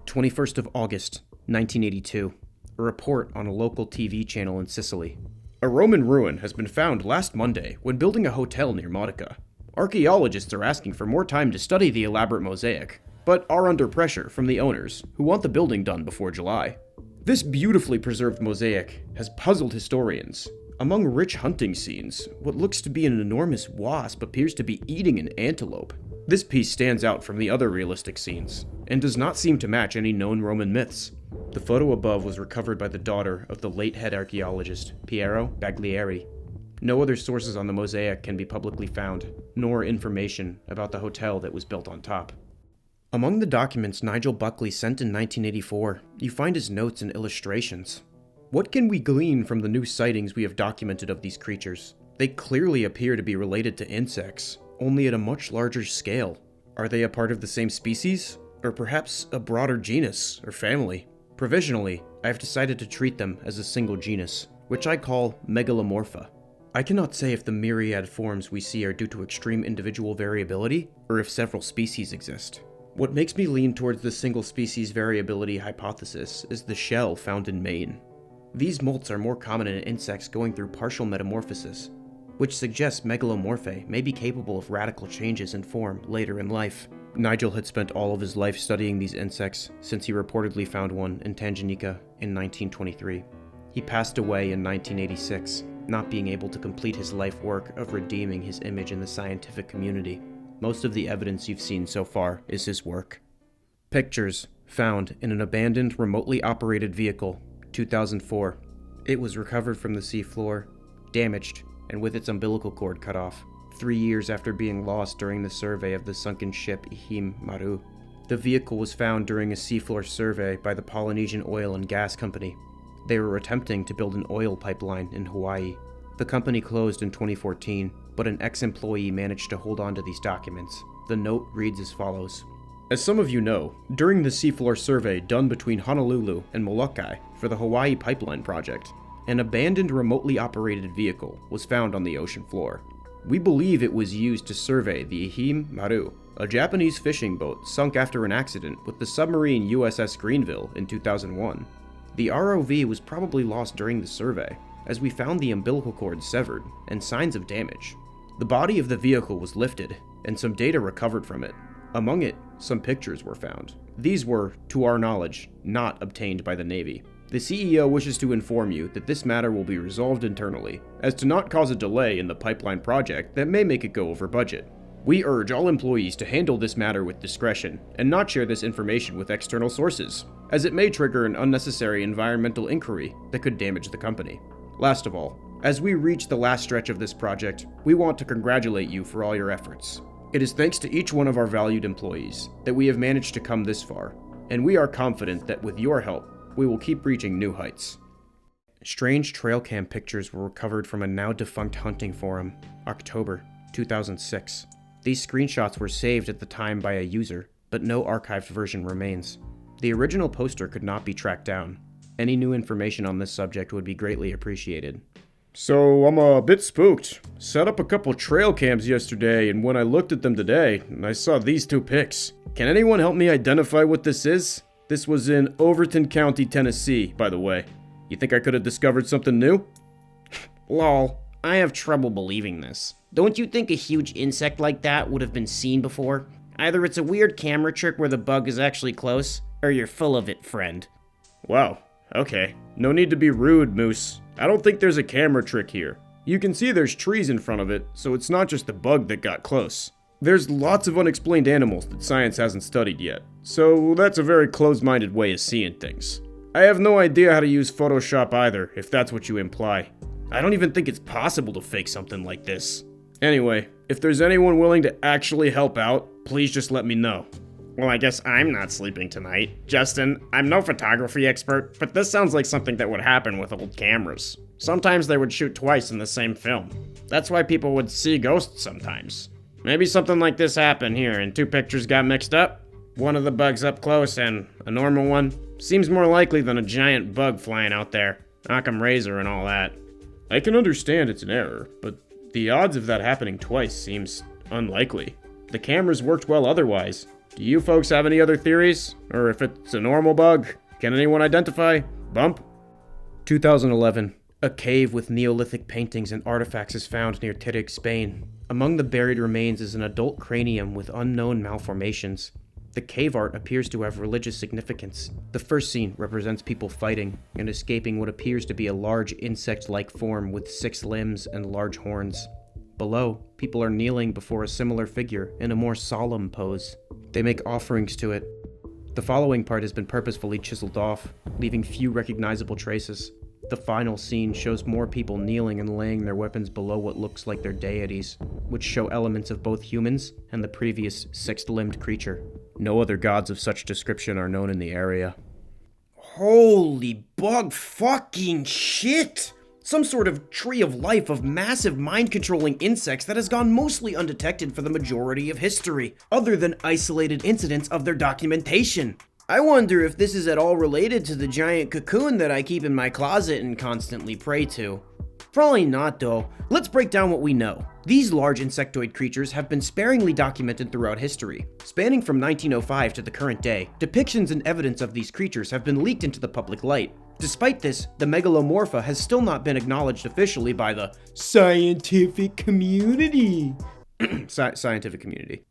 21st of August, 1982. A report on a local TV channel in Sicily. A Roman ruin has been found last Monday when building a hotel near Modica. Archaeologists are asking for more time to study the elaborate mosaic, but are under pressure from the owners, who want the building done before July. This beautifully preserved mosaic has puzzled historians. Among rich hunting scenes, what looks to be an enormous wasp appears to be eating an antelope. This piece stands out from the other realistic scenes, and does not seem to match any known Roman myths. The photo above was recovered by the daughter of the late head archaeologist, Piero Baglieri. No other sources on the mosaic can be publicly found, nor information about the hotel that was built on top. Among the documents Nigel Buckley sent in 1984, you find his notes and illustrations. What can we glean from the new sightings we have documented of these creatures? They clearly appear to be related to insects, only at a much larger scale. Are they a part of the same species? Or perhaps a broader genus or family? Provisionally, I have decided to treat them as a single genus, which I call Megalomorpha. I cannot say if the myriad forms we see are due to extreme individual variability, or if several species exist. What makes me lean towards the single species variability hypothesis is the shell found in Maine. These molts are more common in insects going through partial metamorphosis, which suggests Megalomorphae may be capable of radical changes in form later in life. Nigel had spent all of his life studying these insects since he reportedly found one in Tanganyika in 1923. He passed away in 1986, not being able to complete his life work of redeeming his image in the scientific community. Most of the evidence you've seen so far is his work. Pictures found in an abandoned, remotely operated vehicle, 2004. It was recovered from the seafloor, damaged, and with its umbilical cord cut off, 3 years after being lost during the survey of the sunken ship Myuu. The vehicle was found during a seafloor survey by the Polynesian Oil and Gas Company. They were attempting to build an oil pipeline in Hawaii. The company closed in 2014, but an ex-employee managed to hold on to these documents. The note reads as follows. As some of you know, during the seafloor survey done between Honolulu and Molokai for the Hawaii Pipeline Project, an abandoned remotely operated vehicle was found on the ocean floor. We believe it was used to survey the Myuu, a Japanese fishing boat sunk after an accident with the submarine USS Greenville in 2001. The ROV was probably lost during the survey, as we found the umbilical cord severed and signs of damage. The body of the vehicle was lifted, and some data recovered from it. Among it, some pictures were found. These were, to our knowledge, not obtained by the Navy. The CEO wishes to inform you that this matter will be resolved internally, as to not cause a delay in the pipeline project that may make it go over budget. We urge all employees to handle this matter with discretion, and not share this information with external sources, as it may trigger an unnecessary environmental inquiry that could damage the company. Last of all, as we reach the last stretch of this project, we want to congratulate you for all your efforts. It is thanks to each one of our valued employees that we have managed to come this far, and we are confident that with your help, we will keep reaching new heights. Strange trail cam pictures were recovered from a now-defunct hunting forum, October 2006. These screenshots were saved at the time by a user, but no archived version remains. The original poster could not be tracked down. Any new information on this subject would be greatly appreciated. So I'm a bit spooked. Set up a couple trail cams yesterday, and when I looked at them today, I saw these two pics. Can anyone help me identify what this is? This was in Overton County, Tennessee, by the way. You think I could have discovered something new? Lol, I have trouble believing this. Don't you think a huge insect like that would have been seen before? Either it's a weird camera trick where the bug is actually close, or you're full of it, friend. Wow, okay. No need to be rude, Moose. I don't think there's a camera trick here. You can see there's trees in front of it, so it's not just the bug that got close. There's lots of unexplained animals that science hasn't studied yet, so that's a very closed-minded way of seeing things. I have no idea how to use Photoshop either, if that's what you imply. I don't even think it's possible to fake something like this. Anyway, if there's anyone willing to actually help out, please just let me know. Well, I guess I'm not sleeping tonight. Justin, I'm no photography expert, but this sounds like something that would happen with old cameras. Sometimes they would shoot twice in the same film. That's why people would see ghosts sometimes. Maybe something like this happened here and 2 pictures got mixed up. One of the bugs up close and a normal one. Seems more likely than a giant bug flying out there. Occam Razor and all that. I can understand it's an error, but the odds of that happening twice seems unlikely. The cameras worked well otherwise. Do you folks have any other theories? Or if it's a normal bug, can anyone identify? Bump? 2011. A cave with Neolithic paintings and artifacts is found near Tirig, Spain. Among the buried remains is an adult cranium with unknown malformations. The cave art appears to have religious significance. The first scene represents people fighting and escaping what appears to be a large insect-like form with 6 limbs and large horns. Below, people are kneeling before a similar figure in a more solemn pose. They make offerings to it. The following part has been purposefully chiseled off, leaving few recognizable traces. The final scene shows more people kneeling and laying their weapons below what looks like their deities, which show elements of both humans and the previous 6-limbed creature. No other gods of such description are known in the area. Holy bug fucking shit! Some sort of tree of life of massive mind-controlling insects that has gone mostly undetected for the majority of history, other than isolated incidents of their documentation. I wonder if this is at all related to the giant cocoon that I keep in my closet and constantly pray to. Probably not, though. Let's break down what we know. These large insectoid creatures have been sparingly documented throughout history. Spanning from 1905 to the current day, depictions and evidence of these creatures have been leaked into the public light. Despite this, the megalomorpha has still not been acknowledged officially by the scientific community. Scientific community.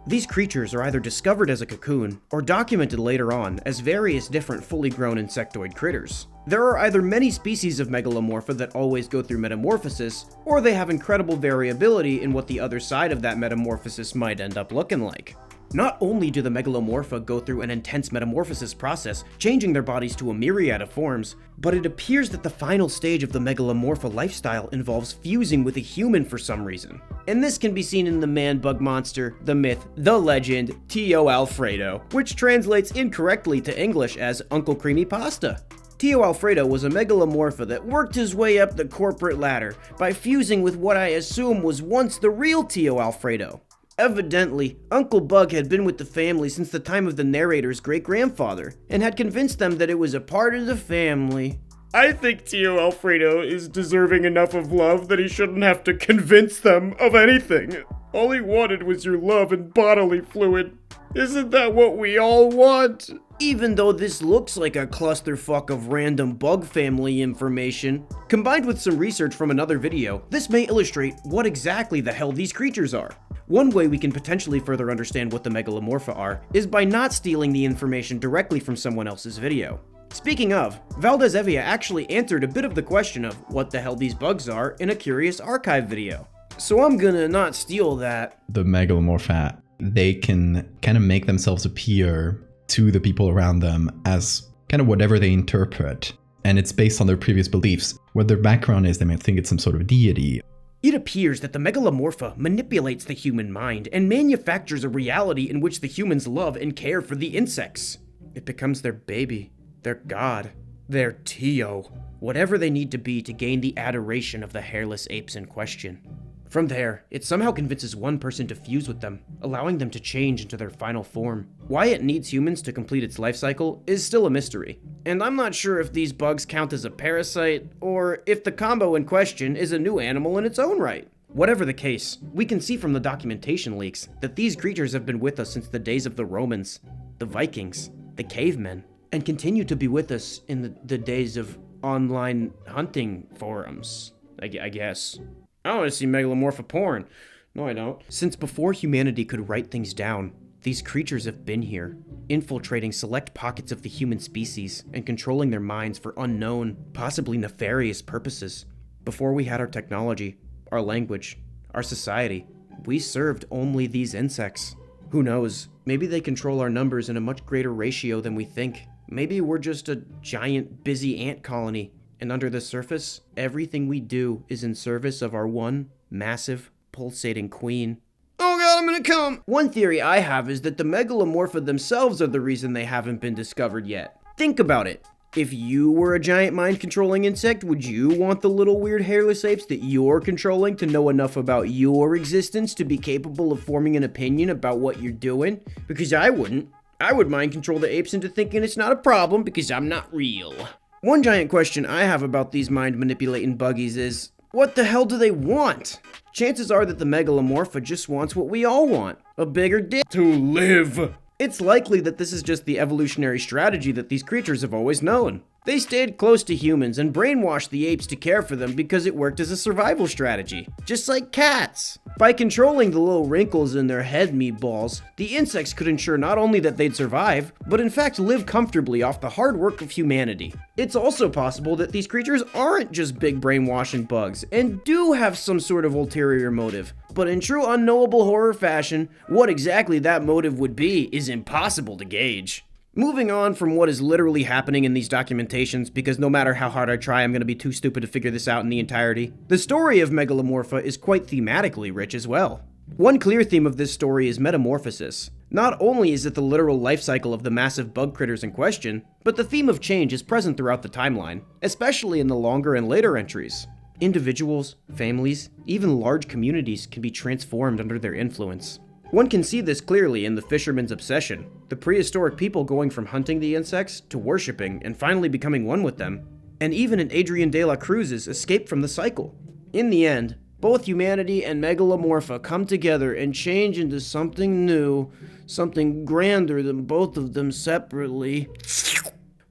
These creatures are either discovered as a cocoon or documented later on as various different fully grown insectoid critters. There are either many species of megalomorpha that always go through metamorphosis, or they have incredible variability in what the other side of that metamorphosis might end up looking like. Not only do the megalomorpha go through an intense metamorphosis process, changing their bodies to a myriad of forms, but it appears that the final stage of the megalomorpha lifestyle involves fusing with a human for some reason. And this can be seen in the man-bug monster, the myth, the legend, Tio Alfredo, which translates incorrectly to English as Uncle Creamy Pasta. Tio Alfredo was a megalomorpha that worked his way up the corporate ladder by fusing with what I assume was once the real Tio Alfredo. Evidently, Uncle Bug had been with the family since the time of the narrator's great-grandfather, and had convinced them that it was a part of the family. I think Tio Alfredo is deserving enough of love that he shouldn't have to convince them of anything. All he wanted was your love and bodily fluid. Isn't that what we all want? Even though this looks like a clusterfuck of random bug family information, combined with some research from another video, this may illustrate what exactly the hell these creatures are. One way we can potentially further understand what the megalomorpha are is by not stealing the information directly from someone else's video. Speaking of, Valdez Evia actually answered a bit of the question of what the hell these bugs are in a Curious Archive video. So I'm gonna not steal that. The megalomorpha, they can kind of make themselves appear to the people around them as kind of whatever they interpret. And it's based on their previous beliefs. What their background is, they might think it's some sort of deity. It appears that the megalomorpha manipulates the human mind and manufactures a reality in which the humans love and care for the insects. It becomes their baby, their god, their Tio, whatever they need to be to gain the adoration of the hairless apes in question. From there, it somehow convinces one person to fuse with them, allowing them to change into their final form. Why it needs humans to complete its life cycle is still a mystery, and I'm not sure if these bugs count as a parasite, or if the combo in question is a new animal in its own right. Whatever the case, we can see from the documentation leaks that these creatures have been with us since the days of the Romans, the Vikings, the cavemen, and continue to be with us in the days of online hunting forums, I guess. I want to see megalomorpha porn. No, I don't. Since before humanity could write things down, these creatures have been here, infiltrating select pockets of the human species and controlling their minds for unknown, possibly nefarious purposes. Before we had our technology, our language, our society, we served only these insects. Who knows, maybe they control our numbers in a much greater ratio than we think. Maybe we're just a giant, busy ant colony. And under the surface, everything we do is in service of our one massive pulsating queen. Oh god, I'm gonna come! One theory I have is that the megalomorpha themselves are the reason they haven't been discovered yet. Think about it. If you were a giant mind-controlling insect, would you want the little weird hairless apes that you're controlling to know enough about your existence to be capable of forming an opinion about what you're doing? Because I wouldn't. I would mind control the apes into thinking it's not a problem because I'm not real. One giant question I have about these mind-manipulating buggies is, what the hell do they want? Chances are that the megalomorpha just wants what we all want, a bigger dick. To live. It's likely that this is just the evolutionary strategy that these creatures have always known. They stayed close to humans and brainwashed the apes to care for them because it worked as a survival strategy, just like cats. By controlling the little wrinkles in their head meatballs, the insects could ensure not only that they'd survive, but in fact live comfortably off the hard work of humanity. It's also possible that these creatures aren't just big brainwashing bugs and do have some sort of ulterior motive. But in true unknowable horror fashion, what exactly that motive would be is impossible to gauge. Moving on from what is literally happening in these documentations, because no matter how hard I try, I'm going to be too stupid to figure this out in the entirety, the story of Megalomorpha is quite thematically rich as well. One clear theme of this story is metamorphosis. Not only is it the literal life cycle of the massive bug critters in question, but the theme of change is present throughout the timeline, especially in the longer and later entries. Individuals, families, even large communities can be transformed under their influence. One can see this clearly in the fisherman's obsession, the prehistoric people going from hunting the insects to worshipping and finally becoming one with them, and even in Adrian de la Cruz's escape from the cycle. In the end, both humanity and Megalomorpha come together and change into something new, something grander than both of them separately.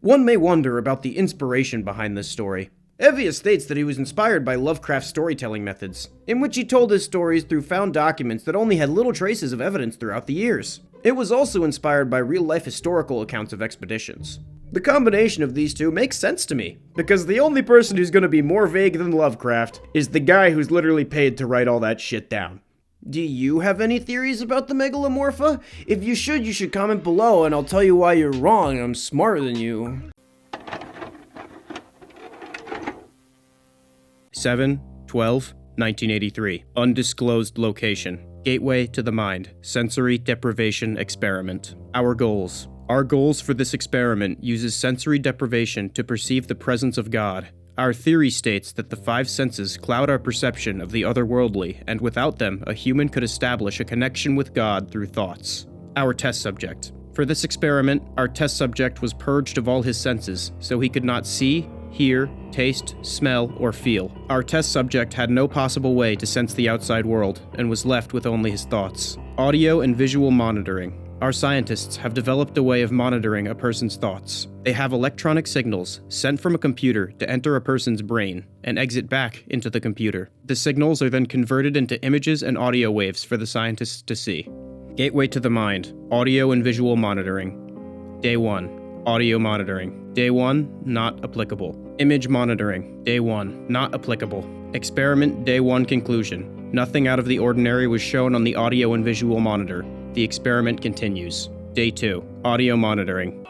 One may wonder about the inspiration behind this story. Evius states that he was inspired by Lovecraft's storytelling methods, in which he told his stories through found documents that only had little traces of evidence throughout the years. It was also inspired by real-life historical accounts of expeditions. The combination of these two makes sense to me, because the only person who's going to be more vague than Lovecraft is the guy who's literally paid to write all that shit down. Do you have any theories about the Megalomorpha? If you should comment below and I'll tell you why you're wrong. I'm smarter than you. 7/12/1983. Undisclosed location. Gateway to the Mind. Sensory deprivation experiment. Our goals. Our goals for this experiment uses sensory deprivation to perceive the presence of God. Our theory states that the five senses cloud our perception of the otherworldly, and without them, a human could establish a connection with God through thoughts. Our test subject. For this experiment, our test subject was purged of all his senses, so he could not see, hear, taste, smell, or feel. Our test subject had no possible way to sense the outside world, and was left with only his thoughts. Audio and visual monitoring. Our scientists have developed a way of monitoring a person's thoughts. They have electronic signals sent from a computer to enter a person's brain and exit back into the computer. The signals are then converted into images and audio waves for the scientists to see. Gateway to the Mind. Audio and visual monitoring. Day 1. Audio monitoring. Day 1, not applicable. Image monitoring. Day 1, not applicable. Experiment Day 1 conclusion. Nothing out of the ordinary was shown on the audio and visual monitor. The experiment continues. Day 2, audio monitoring.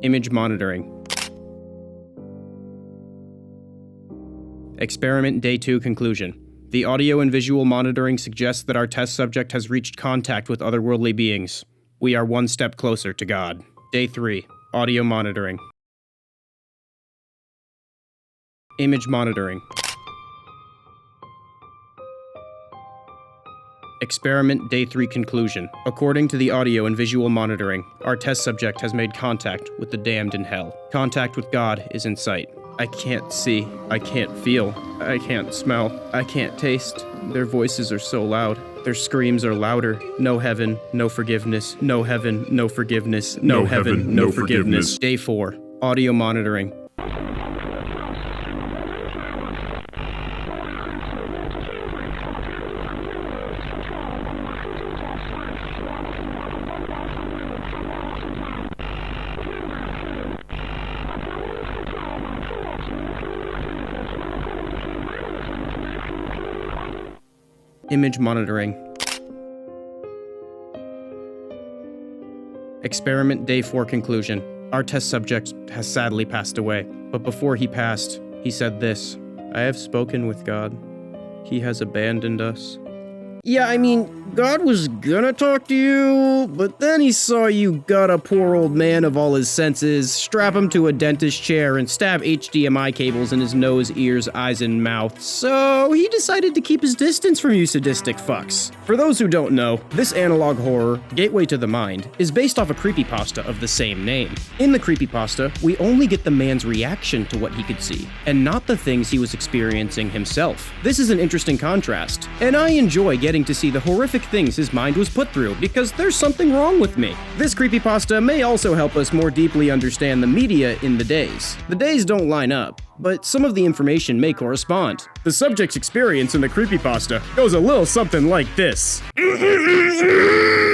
Image monitoring. Experiment Day 2 conclusion. The audio and visual monitoring suggests that our test subject has reached contact with otherworldly beings. We are one step closer to God. Day 3. Audio monitoring. Image monitoring. Experiment Day 3 conclusion. According to the audio and visual monitoring, our test subject has made contact with the damned in hell. Contact with God is in sight. I can't see, I can't feel, I can't smell, I can't taste. Their voices are so loud. Their screams are louder. No heaven, no forgiveness. No heaven, no forgiveness. No heaven, no forgiveness. Day 4. Audio monitoring. Image monitoring. Experiment day 4 conclusion. Our test subject has sadly passed away, but before he passed, he said this: "I have spoken with God. He has abandoned us." Yeah, I mean, God was gonna talk to you, but then he saw you got a poor old man of all his senses, strap him to a dentist chair, and stab HDMI cables in his nose, ears, eyes, and mouth, so he decided to keep his distance from you sadistic fucks. For those who don't know, this analog horror, Gateway to the Mind, is based off a creepypasta of the same name. In the creepypasta, we only get the man's reaction to what he could see, and not the things he was experiencing himself. This is an interesting contrast, and I enjoy getting to see the horrific things his mind was put through, because there's something wrong with me. This creepypasta may also help us more deeply understand the media in the days. The days don't line up, but some of the information may correspond. The subject's experience in the creepypasta goes a little something like this.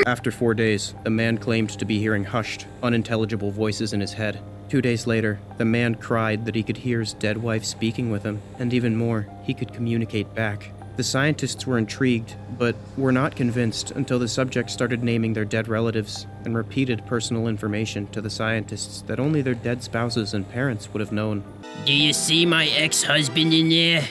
After 4 days, the man claimed to be hearing hushed, unintelligible voices in his head. 2 days later, the man cried that he could hear his dead wife speaking with him, and even more, he could communicate back. The scientists were intrigued, but were not convinced until the subject started naming their dead relatives and repeated personal information to the scientists that only their dead spouses and parents would have known. Do you see my ex-husband in there?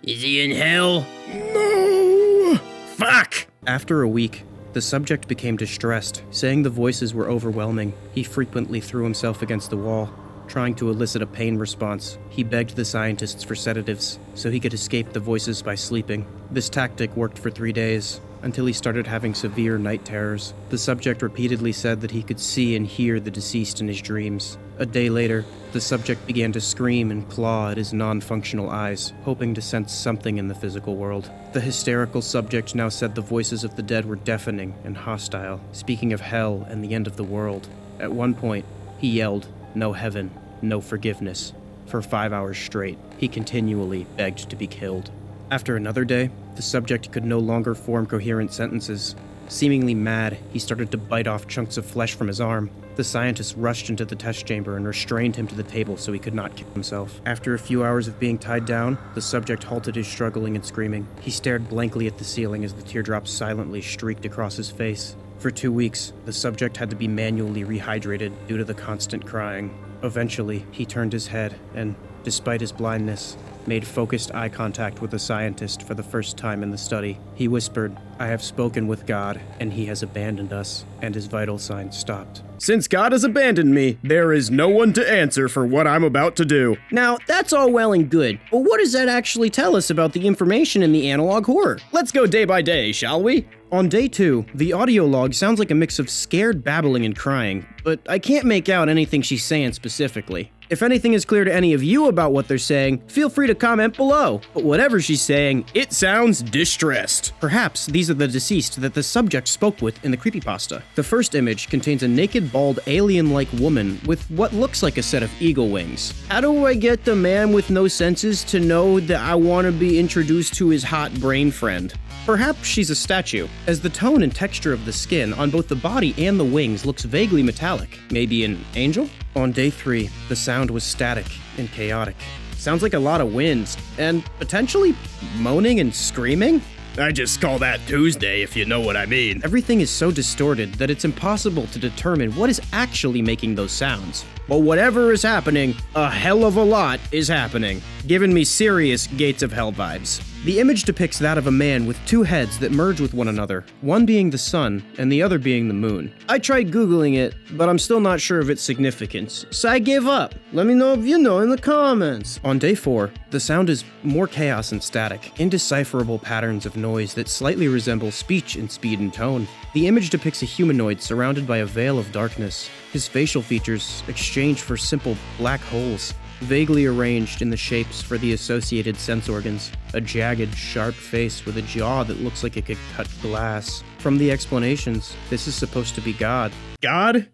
Is he in hell? No! Fuck! After a week, the subject became distressed, saying the voices were overwhelming. He frequently threw himself against the wall. Trying to elicit a pain response, he begged the scientists for sedatives so he could escape the voices by sleeping. This tactic worked for 3 days, until he started having severe night terrors. The subject repeatedly said that he could see and hear the deceased in his dreams. A day later, the subject began to scream and claw at his non-functional eyes, hoping to sense something in the physical world. The hysterical subject now said the voices of the dead were deafening and hostile, speaking of hell and the end of the world. At one point, he yelled, "No heaven, no forgiveness." For 5 hours straight, he continually begged to be killed. After another day, the subject could no longer form coherent sentences. Seemingly mad, he started to bite off chunks of flesh from his arm. The scientists rushed into the test chamber and restrained him to the table so he could not kill himself. After a few hours of being tied down, the subject halted his struggling and screaming. He stared blankly at the ceiling as the teardrops silently streaked across his face. For 2 weeks, the subject had to be manually rehydrated due to the constant crying. Eventually, he turned his head and, despite his blindness, made focused eye contact with the scientist for the first time in the study. He whispered, "I have spoken with God, and he has abandoned us," and his vital signs stopped. Since God has abandoned me, there is no one to answer for what I'm about to do. Now, that's all well and good, but what does that actually tell us about the information in the analog horror? Let's go day by day, shall we? On day 2, the audio log sounds like a mix of scared babbling and crying, but I can't make out anything she's saying specifically. If anything is clear to any of you about what they're saying, feel free to comment below. But whatever she's saying, it sounds distressed. Perhaps these are the deceased that the subject spoke with in the creepypasta. The first image contains a naked, bald, alien-like woman with what looks like a set of eagle wings. How do I get the man with no senses to know that I want to be introduced to his hot brain friend? Perhaps she's a statue, as the tone and texture of the skin on both the body and the wings looks vaguely metallic. Maybe an angel? On day 3, the sound was static and chaotic. Sounds like a lot of winds, and potentially moaning and screaming? I just call that Tuesday, if you know what I mean. Everything is so distorted that it's impossible to determine what is actually making those sounds. But whatever is happening, a hell of a lot is happening, giving me serious Gates of Hell vibes. The image depicts that of a man with 2 heads that merge with one another, one being the sun and the other being the moon. I tried Googling it, but I'm still not sure of its significance, so I gave up. Let me know if you know in the comments. On day 4, the sound is more chaos and static, indecipherable patterns of noise that slightly resemble speech in speed and tone. The image depicts a humanoid surrounded by a veil of darkness. His facial features exchanged for simple black holes, vaguely arranged in the shapes for the associated sense organs. A jagged, sharp face with a jaw that looks like it could cut glass. From the explanations, this is supposed to be God. God?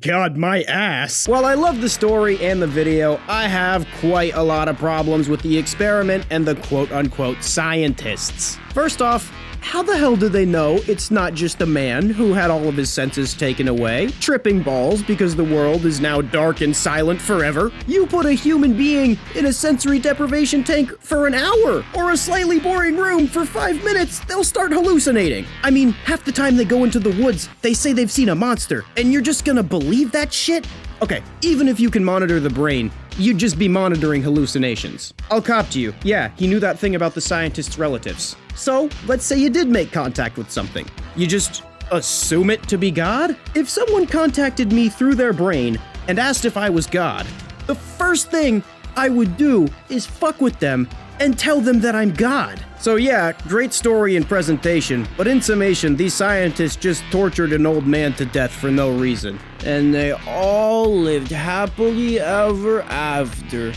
God, my ass. While I love the story and the video, I have quite a lot of problems with the experiment and the quote-unquote scientists. First off, how the hell do they know it's not just a man who had all of his senses taken away, tripping balls because the world is now dark and silent forever? You put a human being in a sensory deprivation tank for an hour, or a slightly boring room for 5 minutes, they'll start hallucinating. I mean, half the time they go into the woods, they say they've seen a monster, and you're just gonna believe that shit? Okay, even if you can monitor the brain, you'd just be monitoring hallucinations. I'll cop to you. Yeah, he knew that thing about the scientist's relatives. So, let's say you did make contact with something. You just assume it to be God? If someone contacted me through their brain and asked if I was God, the first thing I would do is fuck with them and tell them that I'm God. So yeah, great story and presentation, but in summation, these scientists just tortured an old man to death for no reason. And they all lived happily ever after.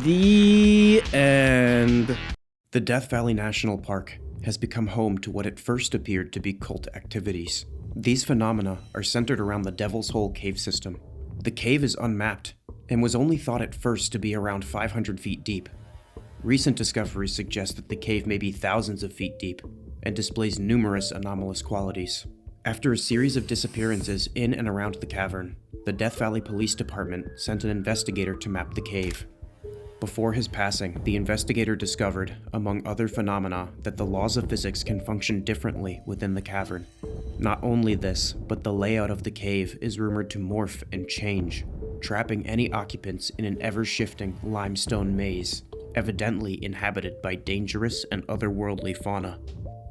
The end. The Death Valley National Park has become home to what at first appeared to be cult activities. These phenomena are centered around the Devil's Hole cave system. The cave is unmapped and was only thought at first to be around 500 feet deep. Recent discoveries suggest that the cave may be thousands of feet deep and displays numerous anomalous qualities. After a series of disappearances in and around the cavern, the Death Valley Police Department sent an investigator to map the cave. Before his passing, the investigator discovered, among other phenomena, that the laws of physics can function differently within the cavern. Not only this, but the layout of the cave is rumored to morph and change, trapping any occupants in an ever-shifting limestone maze, evidently inhabited by dangerous and otherworldly fauna.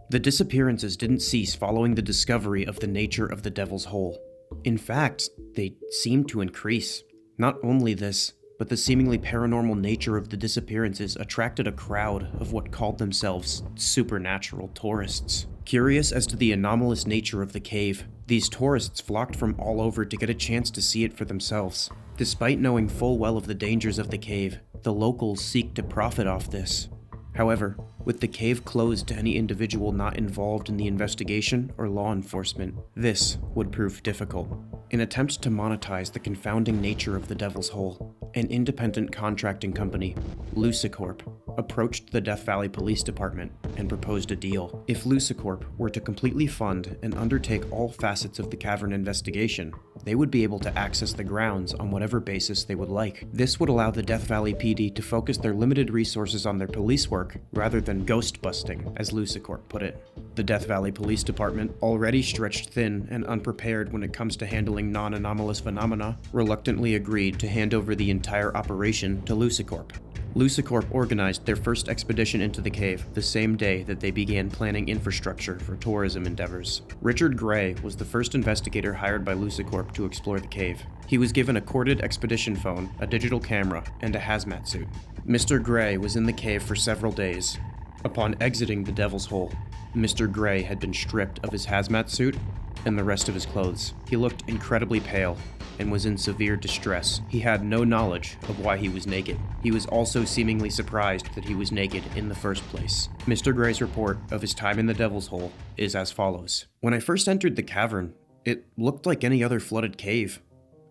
The disappearances didn't cease following the discovery of the nature of the Devil's Hole. In fact, they seemed to increase. Not only this, but the seemingly paranormal nature of the disappearances attracted a crowd of what called themselves supernatural tourists. Curious as to the anomalous nature of the cave, these tourists flocked from all over to get a chance to see it for themselves. Despite knowing full well of the dangers of the cave, the locals seek to profit off this. However, with the cave closed to any individual not involved in the investigation or law enforcement, this would prove difficult. In attempts to monetize the confounding nature of the Devil's Hole, an independent contracting company, Lucicorp, approached the Death Valley Police Department and proposed a deal. If Lucicorp were to completely fund and undertake all facets of the cavern investigation, they would be able to access the grounds on whatever basis they would like. This would allow the Death Valley PD to focus their limited resources on their police work rather than ghost busting, as Lucicorp put it. The Death Valley Police Department, already stretched thin and unprepared when it comes to handling non-anomalous phenomena, reluctantly agreed to hand over the entire operation to Lucicorp. Lucicorp organized their first expedition into the cave the same day that they began planning infrastructure for tourism endeavors. Richard Gray was the first investigator hired by Lucicorp to explore the cave. He was given a corded expedition phone, a digital camera, and a hazmat suit. Mr. Gray was in the cave for several days. Upon exiting the Devil's Hole, Mr. Gray had been stripped of his hazmat suit and the rest of his clothes. He looked incredibly pale and was in severe distress. He had no knowledge of why he was naked. He was also seemingly surprised that he was naked in the first place. Mr. Gray's report of his time in the Devil's Hole is as follows. When I first entered the cavern, it looked like any other flooded cave.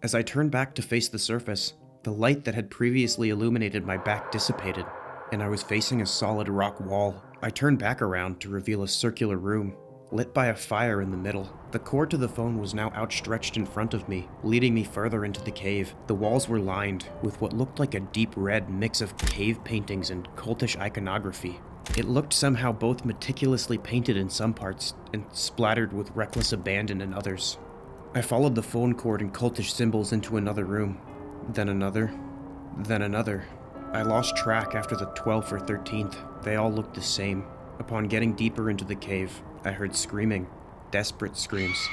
As I turned back to face the surface, the light that had previously illuminated my back dissipated, and I was facing a solid rock wall. I turned back around to reveal a circular room, lit by a fire in the middle. The cord to the phone was now outstretched in front of me, leading me further into the cave. The walls were lined with what looked like a deep red mix of cave paintings and cultish iconography. It looked somehow both meticulously painted in some parts and splattered with reckless abandon in others. I followed the phone cord and cultish symbols into another room, then another, then another. I lost track after the 12th or 13th. They all looked the same. Upon getting deeper into the cave, I heard screaming, desperate screams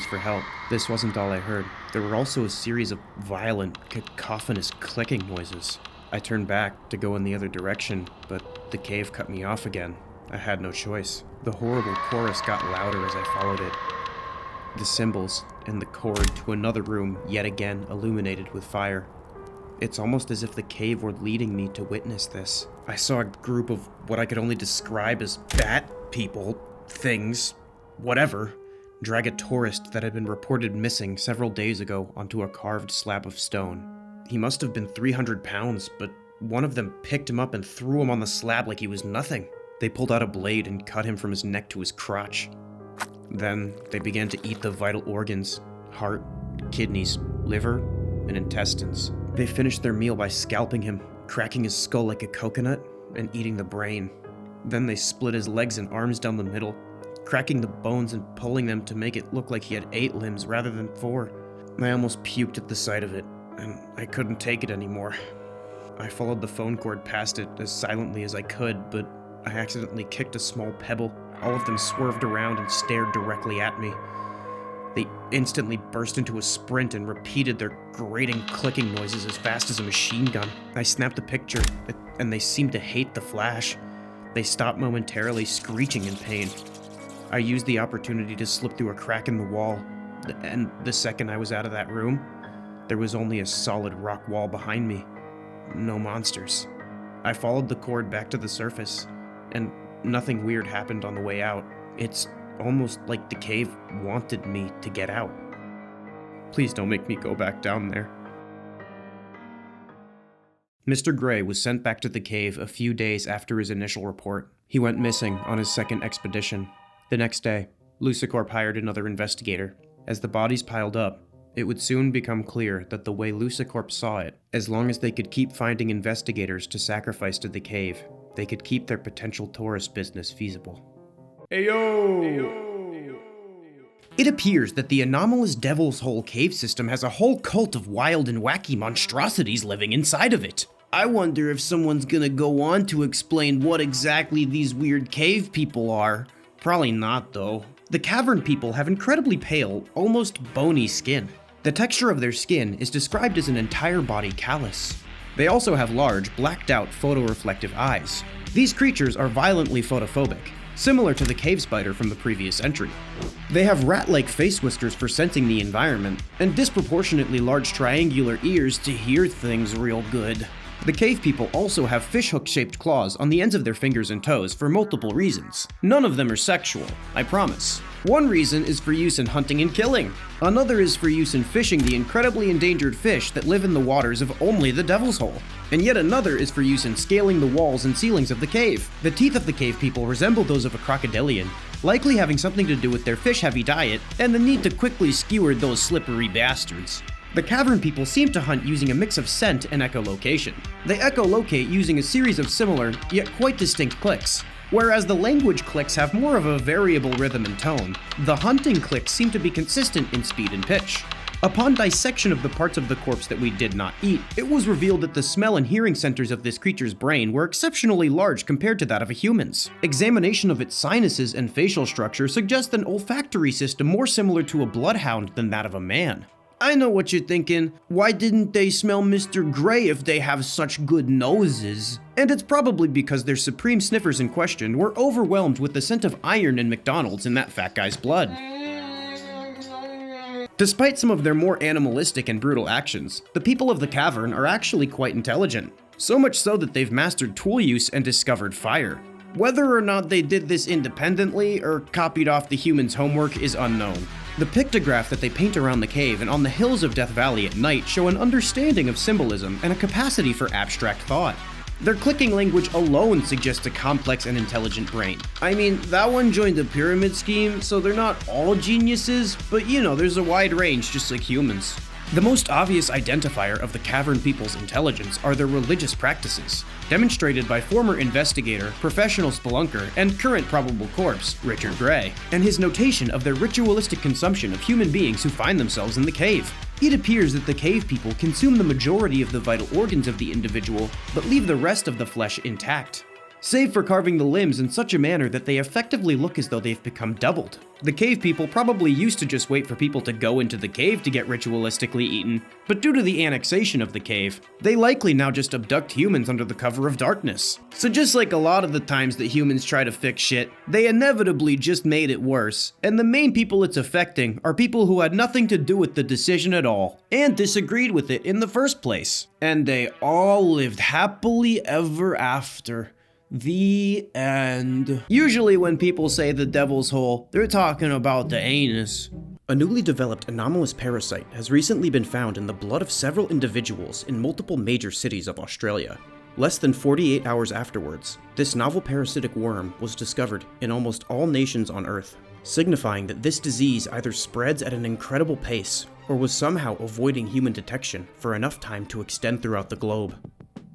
for help. This wasn't all I heard. There were also a series of violent, cacophonous clicking noises. I turned back to go in the other direction, but the cave cut me off again. I had no choice. The horrible chorus got louder as I followed it. The symbols and the cord to another room yet again illuminated with fire. It's almost as if the cave were leading me to witness this. I saw a group of what I could only describe as bat people, things, whatever, drag a tourist that had been reported missing several days ago onto a carved slab of stone. He must have been 300 pounds, but one of them picked him up and threw him on the slab like he was nothing. They pulled out a blade and cut him from his neck to his crotch. Then they began to eat the vital organs, heart, kidneys, liver, and intestines. They finished their meal by scalping him, cracking his skull like a coconut, and eating the brain. Then they split his legs and arms down the middle, cracking the bones and pulling them to make it look like he had 8 limbs rather than 4. I almost puked at the sight of it, and I couldn't take it anymore. I followed the phone cord past it as silently as I could, but I accidentally kicked a small pebble. All of them swerved around and stared directly at me. They instantly burst into a sprint and repeated their grating clicking noises as fast as a machine gun. I snapped a picture, and they seemed to hate the flash. They stopped momentarily, screeching in pain. I used the opportunity to slip through a crack in the wall, and the second I was out of that room, there was only a solid rock wall behind me. No monsters. I followed the cord back to the surface, and nothing weird happened on the way out. It's almost like the cave wanted me to get out. Please don't make me go back down there. Mr. Gray was sent back to the cave a few days after his initial report. He went missing on his second expedition. The next day, Lucicorp hired another investigator. As the bodies piled up, it would soon become clear that the way Lucicorp saw it, as long as they could keep finding investigators to sacrifice to the cave, they could keep their potential tourist business feasible. Ayo! It appears that the anomalous Devil's Hole cave system has a whole cult of wild and wacky monstrosities living inside of it. I wonder if someone's gonna go on to explain what exactly these weird cave people are. Probably not, though. The cavern people have incredibly pale, almost bony skin. The texture of their skin is described as an entire body callus. They also have large, blacked-out photoreflective eyes. These creatures are violently photophobic, similar to the cave spider from the previous entry. They have rat-like face whiskers for sensing the environment, and disproportionately large triangular ears to hear things real good. The cave people also have fishhook-shaped claws on the ends of their fingers and toes for multiple reasons. None of them are sexual, I promise. One reason is for use in hunting and killing. Another is for use in fishing the incredibly endangered fish that live in the waters of only the Devil's Hole. And yet another is for use in scaling the walls and ceilings of the cave. The teeth of the cave people resemble those of a crocodilian, likely having something to do with their fish-heavy diet and the need to quickly skewer those slippery bastards. The cavern people seem to hunt using a mix of scent and echolocation. They echolocate using a series of similar, yet quite distinct clicks. Whereas the language clicks have more of a variable rhythm and tone, the hunting clicks seem to be consistent in speed and pitch. Upon dissection of the parts of the corpse that we did not eat, it was revealed that the smell and hearing centers of this creature's brain were exceptionally large compared to that of a human's. Examination of its sinuses and facial structure suggests an olfactory system more similar to a bloodhound than that of a man. I know what you're thinking. Why didn't they smell Mr. Gray if they have such good noses? And it's probably because their supreme sniffers in question were overwhelmed with the scent of iron and McDonald's in that fat guy's blood. Despite some of their more animalistic and brutal actions, the people of the cavern are actually quite intelligent. So much so that they've mastered tool use and discovered fire. Whether or not they did this independently or copied off the humans' homework is unknown. The pictograph that they paint around the cave and on the hills of Death Valley at night show an understanding of symbolism and a capacity for abstract thought. Their clicking language alone suggests a complex and intelligent brain. I mean, that one joined a pyramid scheme, so they're not all geniuses, but you know, there's a wide range just like humans. The most obvious identifier of the cavern people's intelligence are their religious practices, demonstrated by former investigator, professional spelunker, and current probable corpse, Richard Gray, and his notation of their ritualistic consumption of human beings who find themselves in the cave. It appears that the cave people consume the majority of the vital organs of the individual, but leave the rest of the flesh intact, save for carving the limbs in such a manner that they effectively look as though they've become doubled. The cave people probably used to just wait for people to go into the cave to get ritualistically eaten, but due to the annexation of the cave, they likely now just abduct humans under the cover of darkness. So just like a lot of the times that humans try to fix shit, they inevitably just made it worse, and the main people it's affecting are people who had nothing to do with the decision at all, and disagreed with it in the first place. And they all lived happily ever after. The end. Usually when people say the Devil's Hole, they're talking about the anus. A newly developed anomalous parasite has recently been found in the blood of several individuals in multiple major cities of Australia. Less than 48 hours afterwards, this novel parasitic worm was discovered in almost all nations on Earth, signifying that this disease either spreads at an incredible pace or was somehow avoiding human detection for enough time to extend throughout the globe.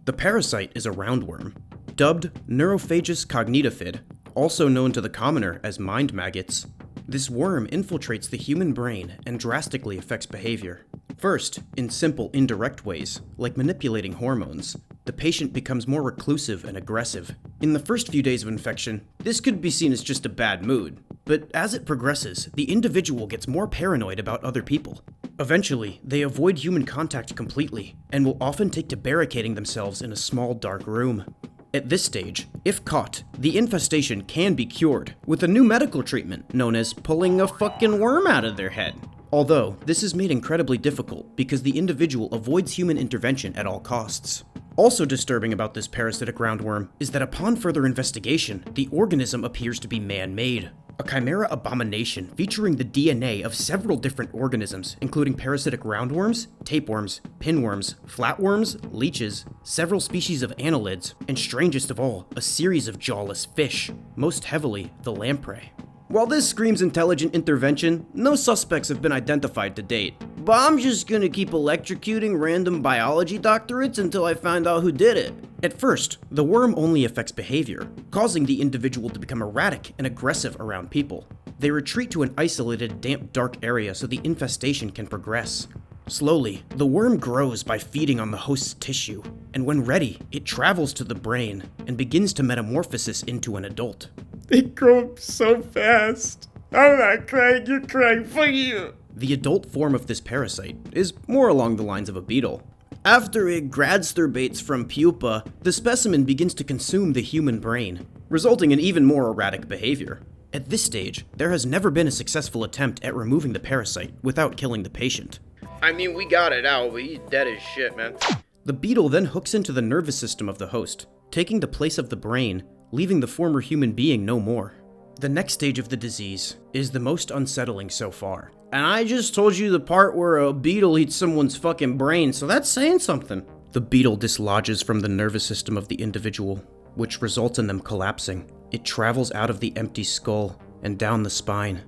The parasite is a roundworm, dubbed Neurophagous cognitofid, also known to the commoner as mind maggots. This worm infiltrates the human brain and drastically affects behavior. First, in simple, indirect ways, like manipulating hormones, the patient becomes more reclusive and aggressive. In the first few days of infection, this could be seen as just a bad mood, but as it progresses, the individual gets more paranoid about other people. Eventually, they avoid human contact completely, and will often take to barricading themselves in a small dark room. At this stage, if caught, the infestation can be cured with a new medical treatment known as pulling a fucking worm out of their head. Although, this is made incredibly difficult because the individual avoids human intervention at all costs. Also disturbing about this parasitic roundworm is that upon further investigation, the organism appears to be man-made. A chimera abomination featuring the DNA of several different organisms, including parasitic roundworms, tapeworms, pinworms, flatworms, leeches, several species of annelids, and strangest of all, a series of jawless fish, most heavily the lamprey. While this screams intelligent intervention, no suspects have been identified to date. But I'm just gonna keep electrocuting random biology doctorates until I find out who did it. At first, the worm only affects behavior, causing the individual to become erratic and aggressive around people. They retreat to an isolated, damp, dark area so the infestation can progress. Slowly, the worm grows by feeding on the host's tissue, and when ready, it travels to the brain and begins to metamorphosis into an adult. They grow up so fast. I'm not crying, you're crying, fuck you. The adult form of this parasite is more along the lines of a beetle. After it grabsterbates from pupa, the specimen begins to consume the human brain, resulting in even more erratic behavior. At this stage, there has never been a successful attempt at removing the parasite without killing the patient. I mean, we got it out, but he's dead as shit, man. The beetle then hooks into the nervous system of the host, taking the place of the brain, leaving the former human being no more. The next stage of the disease is the most unsettling so far. And I just told you the part where a beetle eats someone's fucking brain, so that's saying something. The beetle dislodges from the nervous system of the individual, which results in them collapsing. It travels out of the empty skull and down the spine.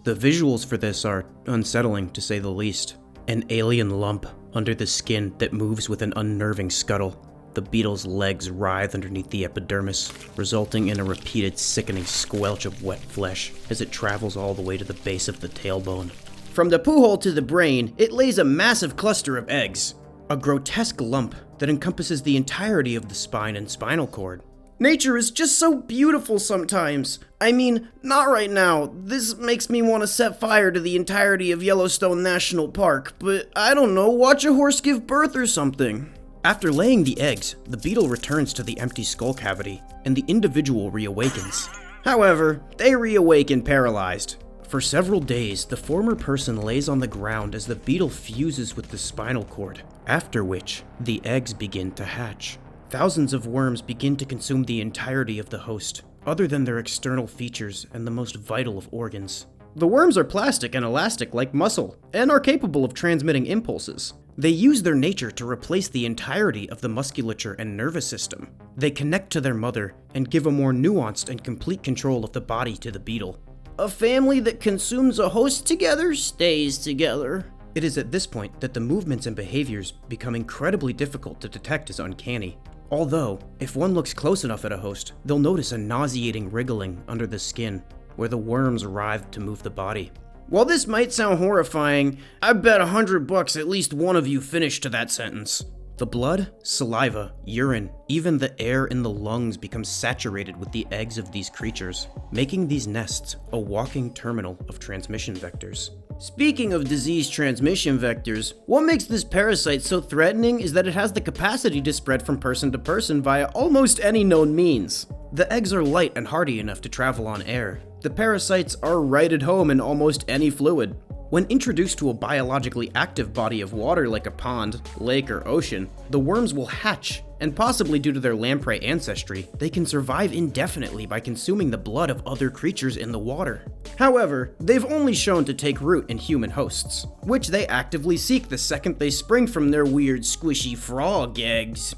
The visuals for this are unsettling, to say the least. An alien lump under the skin that moves with an unnerving scuttle. The beetle's legs writhe underneath the epidermis, resulting in a repeated sickening squelch of wet flesh as it travels all the way to the base of the tailbone. From the poo hole to the brain, it lays a massive cluster of eggs, a grotesque lump that encompasses the entirety of the spine and spinal cord. Nature is just so beautiful sometimes. I mean, not right now. This makes me want to set fire to the entirety of Yellowstone National Park, but I don't know, watch a horse give birth or something. After laying the eggs, the beetle returns to the empty skull cavity, and the individual reawakens. However, they reawaken paralyzed. For several days, the former person lays on the ground as the beetle fuses with the spinal cord, after which, the eggs begin to hatch. Thousands of worms begin to consume the entirety of the host, other than their external features and the most vital of organs. The worms are plastic and elastic like muscle, and are capable of transmitting impulses. They use their nature to replace the entirety of the musculature and nervous system. They connect to their mother and give a more nuanced and complete control of the body to the beetle. A family that consumes a host together stays together. It is at this point that the movements and behaviors become incredibly difficult to detect as uncanny. Although, if one looks close enough at a host, they'll notice a nauseating wriggling under the skin, where the worms writhe to move the body. While this might sound horrifying, I bet $100 at least one of you finished to that sentence. The blood, saliva, urine, even the air in the lungs becomes saturated with the eggs of these creatures, making these nests a walking terminal of transmission vectors. Speaking of disease transmission vectors, what makes this parasite so threatening is that it has the capacity to spread from person to person via almost any known means. The eggs are light and hardy enough to travel on air. The parasites are right at home in almost any fluid. When introduced to a biologically active body of water like a pond, lake, or ocean, the worms will hatch, and possibly due to their lamprey ancestry, they can survive indefinitely by consuming the blood of other creatures in the water. However, they've only shown to take root in human hosts, which they actively seek the second they spring from their weird squishy frog eggs.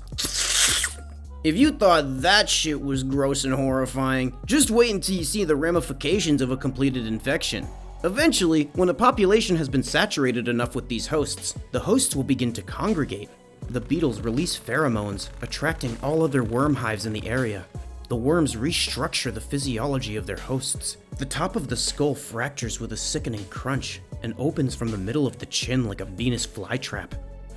If you thought that shit was gross and horrifying, just wait until you see the ramifications of a completed infection. Eventually, when a population has been saturated enough with these hosts, the hosts will begin to congregate. The beetles release pheromones, attracting all other worm hives in the area. The worms restructure the physiology of their hosts. The top of the skull fractures with a sickening crunch and opens from the middle of the chin like a Venus flytrap.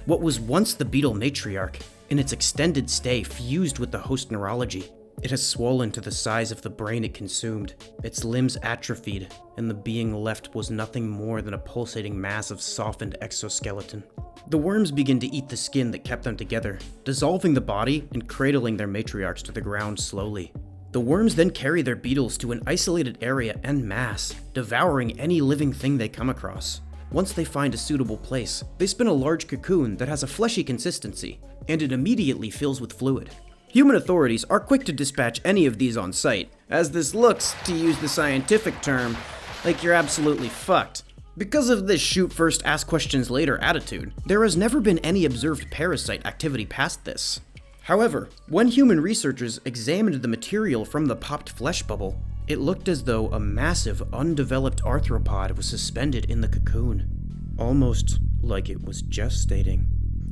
What was once the beetle matriarch, in its extended stay fused with the host neurology. It has swollen to the size of the brain it consumed, its limbs atrophied, and the being left was nothing more than a pulsating mass of softened exoskeleton. The worms begin to eat the skin that kept them together, dissolving the body and cradling their matriarchs to the ground slowly. The worms then carry their beetles to an isolated area en masse, devouring any living thing they come across. Once they find a suitable place, they spin a large cocoon that has a fleshy consistency, and it immediately fills with fluid. Human authorities are quick to dispatch any of these on site, as this looks, to use the scientific term, like you're absolutely fucked. Because of this shoot first, ask questions later attitude, there has never been any observed parasite activity past this. However, when human researchers examined the material from the popped flesh bubble, it looked as though a massive, undeveloped arthropod was suspended in the cocoon, almost like it was gestating.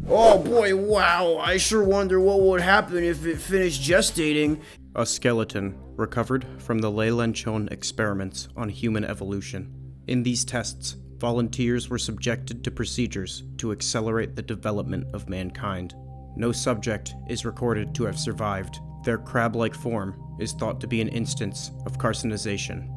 Oh boy, wow, I sure wonder what would happen if it finished gestating. A skeleton recovered from the Leyland-Chon experiments on human evolution. In these tests, volunteers were subjected to procedures to accelerate the development of mankind. No subject is recorded to have survived. Their crab-like form is thought to be an instance of carcinization.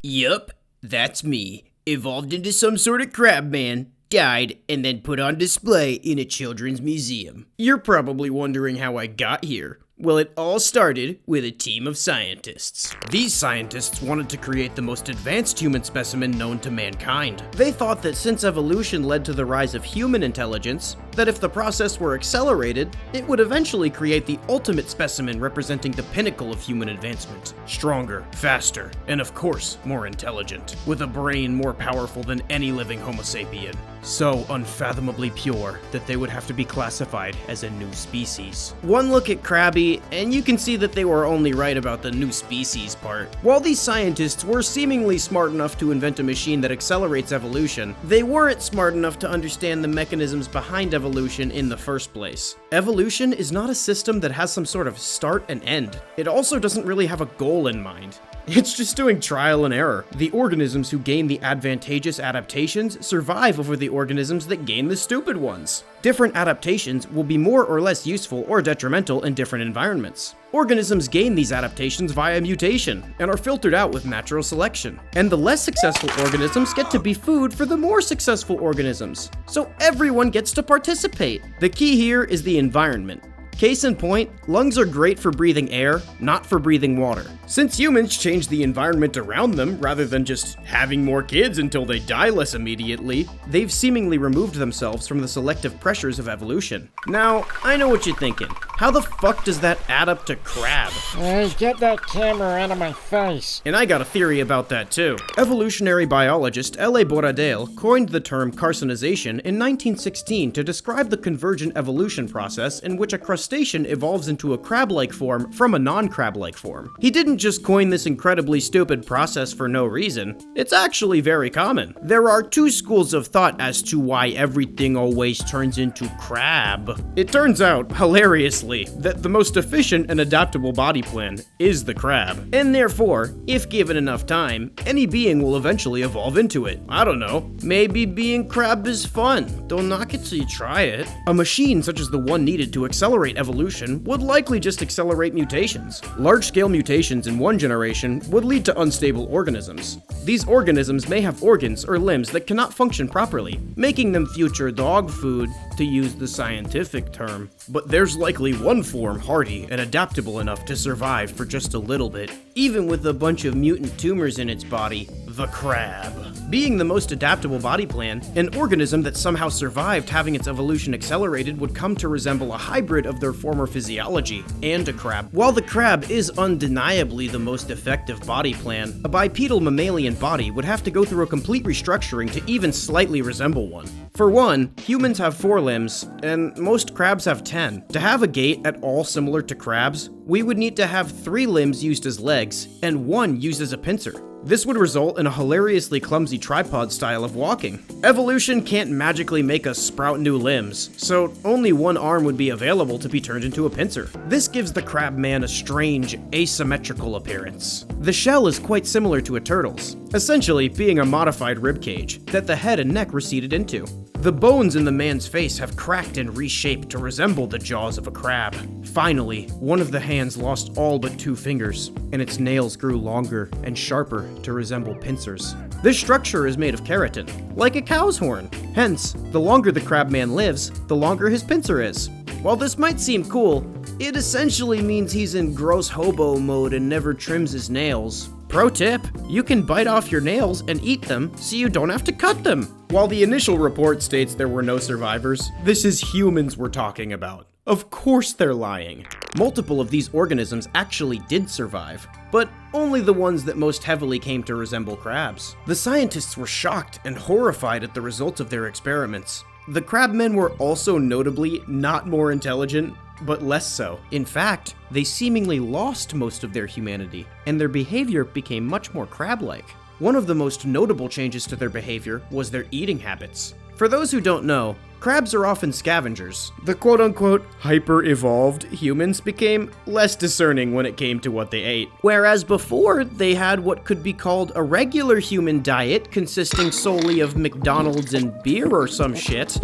Yup, that's me. Evolved into some sort of crab man, died, and then put on display in a children's museum. You're probably wondering how I got here. Well, it all started with a team of scientists. These scientists wanted to create the most advanced human specimen known to mankind. They thought that since evolution led to the rise of human intelligence, that if the process were accelerated, it would eventually create the ultimate specimen representing the pinnacle of human advancement. Stronger, faster, and of course, more intelligent, with a brain more powerful than any living Homo sapien. So unfathomably pure that they would have to be classified as a new species. One look at Krabby, and you can see that they were only right about the new species part. While these scientists were seemingly smart enough to invent a machine that accelerates evolution, they weren't smart enough to understand the mechanisms behind evolution in the first place. Evolution is not a system that has some sort of start and end. It also doesn't really have a goal in mind. It's just doing trial and error. The organisms who gain the advantageous adaptations survive over the organisms that gain the stupid ones. Different adaptations will be more or less useful or detrimental in different environments. Organisms gain these adaptations via mutation and are filtered out with natural selection. And the less successful organisms get to be food for the more successful organisms. So everyone gets to participate. The key here is the environment. Case in point, lungs are great for breathing air, not for breathing water. Since humans change the environment around them rather than just having more kids until they die less immediately, they've seemingly removed themselves from the selective pressures of evolution. Now, I know what you're thinking. How the fuck does that add up to crab? Hey, get that camera out of my face. And I got a theory about that too. Evolutionary biologist L.A. Borradale coined the term carcinization in 1916 to describe the convergent evolution process in which a crustacean evolves into a crab-like form from a non-crab-like form. He didn't just coin this incredibly stupid process for no reason. It's actually very common. There are two schools of thought as to why everything always turns into crab. It turns out, hilariously, that the most efficient and adaptable body plan is the crab. And therefore, if given enough time, any being will eventually evolve into it. I don't know, maybe being crab is fun. Don't knock it till you try it. A machine such as the one needed to accelerate evolution would likely just accelerate mutations. Large-scale mutations in one generation would lead to unstable organisms. These organisms may have organs or limbs that cannot function properly, making them future dog food, to use the scientific term. But there's likely one form hardy and adaptable enough to survive for just a little bit. Even with a bunch of mutant tumors in its body, the crab. Being the most adaptable body plan, an organism that somehow survived having its evolution accelerated would come to resemble a hybrid of their former physiology and a crab. While the crab is undeniably the most effective body plan, a bipedal mammalian body would have to go through a complete restructuring to even slightly resemble one. For one, humans have 4 limbs, and most crabs have 10. To have a gait at all similar to crabs, we would need to have 3 limbs used as legs, and 1 used as a pincer. This would result in a hilariously clumsy tripod style of walking. Evolution can't magically make us sprout new limbs, so only 1 arm would be available to be turned into a pincer. This gives the crab man a strange, asymmetrical appearance. The shell is quite similar to a turtle's, essentially being a modified ribcage that the head and neck receded into. The bones in the man's face have cracked and reshaped to resemble the jaws of a crab. Finally, one of the hands lost all but 2 fingers, and its nails grew longer and sharper to resemble pincers. This structure is made of keratin, like a cow's horn. Hence, the longer the crab man lives, the longer his pincer is. While this might seem cool, it essentially means he's in gross hobo mode and never trims his nails. Pro tip, you can bite off your nails and eat them so you don't have to cut them. While the initial report states there were no survivors, this is humans we're talking about. Of course they're lying. Multiple of these organisms actually did survive, but only the ones that most heavily came to resemble crabs. The scientists were shocked and horrified at the results of their experiments. The crabmen were also notably not more intelligent, but less so. In fact, they seemingly lost most of their humanity, and their behavior became much more crab-like. One of the most notable changes to their behavior was their eating habits. For those who don't know, crabs are often scavengers. The quote-unquote hyper-evolved humans became less discerning when it came to what they ate. Whereas before, they had what could be called a regular human diet consisting solely of McDonald's and beer or some shit.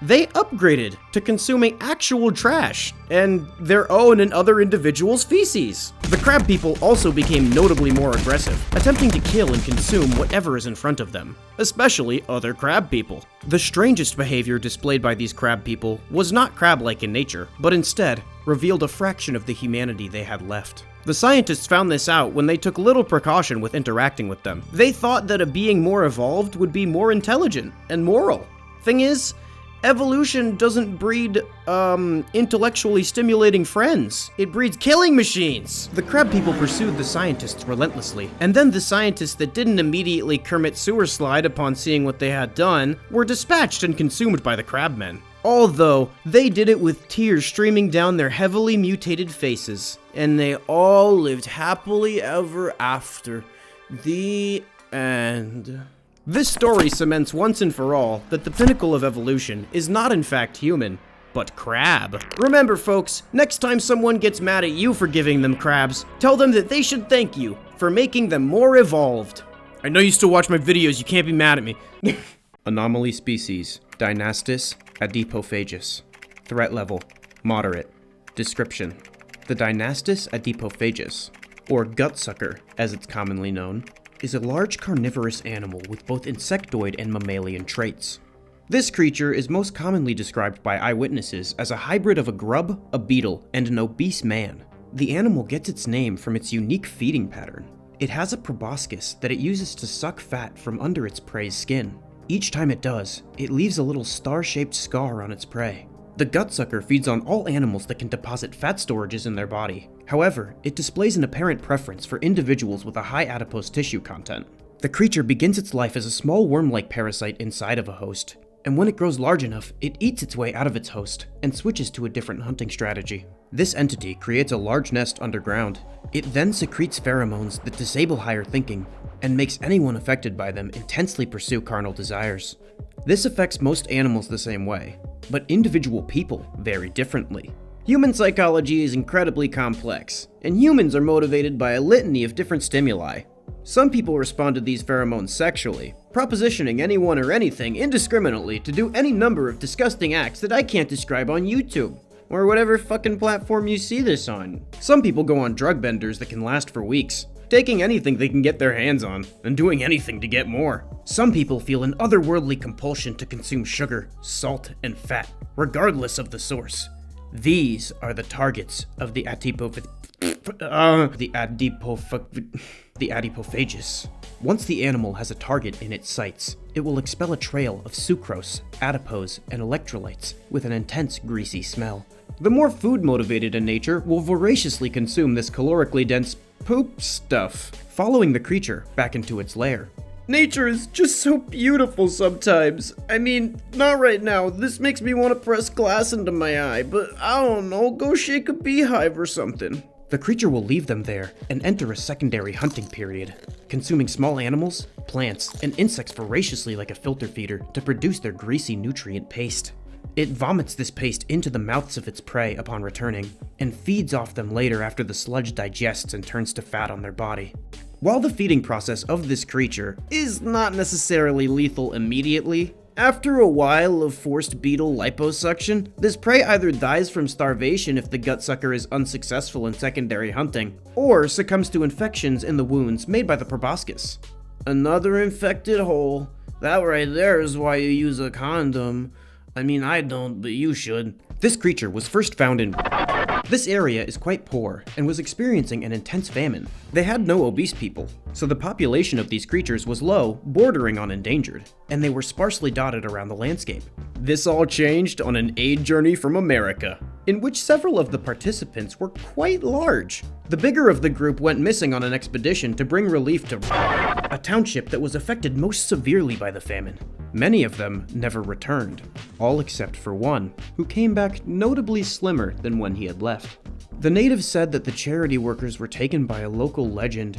They upgraded to consuming actual trash and their own and other individuals' feces. The crab people also became notably more aggressive, attempting to kill and consume whatever is in front of them, especially other crab people. The strangest behavior displayed by these crab people was not crab-like in nature, but instead revealed a fraction of the humanity they had left. The scientists found this out when they took little precaution with interacting with them. They thought that a being more evolved would be more intelligent and moral. Thing is, evolution doesn't breed, intellectually stimulating friends. It breeds killing machines. The crab people pursued the scientists relentlessly, and then the scientists that didn't immediately commit sewer slide upon seeing what they had done were dispatched and consumed by the crabmen. Although, they did it with tears streaming down their heavily mutated faces, and they all lived happily ever after. The end. This story cements once and for all that the pinnacle of evolution is not in fact human, but crab. Remember folks, next time someone gets mad at you for giving them crabs, tell them that they should thank you for making them more evolved. I know you still watch my videos, you can't be mad at me. Anomaly species, Dynastis adipophagus. Threat level, moderate. Description: the Dynastis adipophagus, or gutsucker as it's commonly known, is a large carnivorous animal with both insectoid and mammalian traits. This creature is most commonly described by eyewitnesses as a hybrid of a grub, a beetle, and an obese man. The animal gets its name from its unique feeding pattern. It has a proboscis that it uses to suck fat from under its prey's skin. Each time it does, it leaves a little star-shaped scar on its prey. The gutsucker feeds on all animals that can deposit fat storages in their body. However, it displays an apparent preference for individuals with a high adipose tissue content. The creature begins its life as a small worm-like parasite inside of a host, and when it grows large enough, it eats its way out of its host and switches to a different hunting strategy. This entity creates a large nest underground. It then secretes pheromones that disable higher thinking and makes anyone affected by them intensely pursue carnal desires. This affects most animals the same way, but individual people vary differently. Human psychology is incredibly complex, and humans are motivated by a litany of different stimuli. Some people respond to these pheromones sexually, propositioning anyone or anything indiscriminately to do any number of disgusting acts that I can't describe on YouTube, or whatever fucking platform you see this on. Some people go on drug benders that can last for weeks, taking anything they can get their hands on, and doing anything to get more. Some people feel an otherworldly compulsion to consume sugar, salt, and fat, regardless of the source. These are the targets of the the adipophagus. Once the animal has a target in its sights, it will expel a trail of sucrose, adipose, and electrolytes with an intense greasy smell. The more food-motivated in nature will voraciously consume this calorically dense poop stuff, following the creature back into its lair. Nature is just so beautiful sometimes. I mean, not right now. This makes me want to press glass into my eye, but I don't know, go shake a beehive or something. The creature will leave them there and enter a secondary hunting period, consuming small animals, plants, and insects voraciously like a filter feeder to produce their greasy nutrient paste. It vomits this paste into the mouths of its prey upon returning, and feeds off them later after the sludge digests and turns to fat on their body. While the feeding process of this creature is not necessarily lethal immediately, after a while of forced beetle liposuction, this prey either dies from starvation if the gutsucker is unsuccessful in secondary hunting, or succumbs to infections in the wounds made by the proboscis. Another infected hole. That right there is why you use a condom. I mean, I don't, but you should. This creature was first found in... This area is quite poor and was experiencing an intense famine. They had no obese people, so the population of these creatures was low, bordering on endangered, and they were sparsely dotted around the landscape. This all changed on an aid journey from America, in which several of the participants were quite large. The bigger of the group went missing on an expedition to bring relief to a township that was affected most severely by the famine. Many of them never returned, all except for one, who came back notably slimmer than when he had left. The natives said that the charity workers were taken by a local legend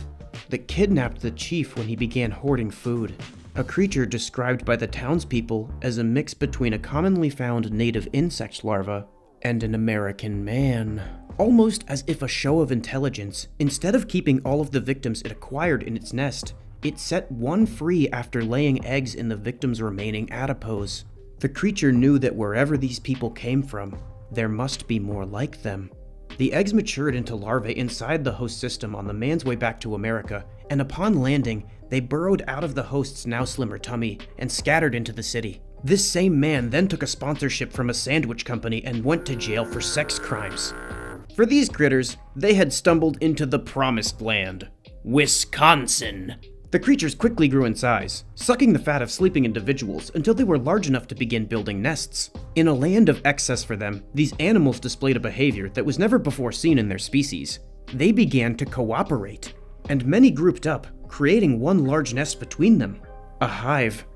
that kidnapped the chief when he began hoarding food, a creature described by the townspeople as a mix between a commonly found native insect larva and an American man. Almost as if a show of intelligence, instead of keeping all of the victims it acquired in its nest, it set one free after laying eggs in the victim's remaining adipose. The creature knew that wherever these people came from, there must be more like them. The eggs matured into larvae inside the host system on the man's way back to America, and upon landing, they burrowed out of the host's now slimmer tummy and scattered into the city. This same man then took a sponsorship from a sandwich company and went to jail for sex crimes. For these critters, they had stumbled into the promised land, Wisconsin. The creatures quickly grew in size, sucking the fat of sleeping individuals until they were large enough to begin building nests. In a land of excess for them, these animals displayed a behavior that was never before seen in their species. They began to cooperate, and many grouped up, creating one large nest between them, a hive.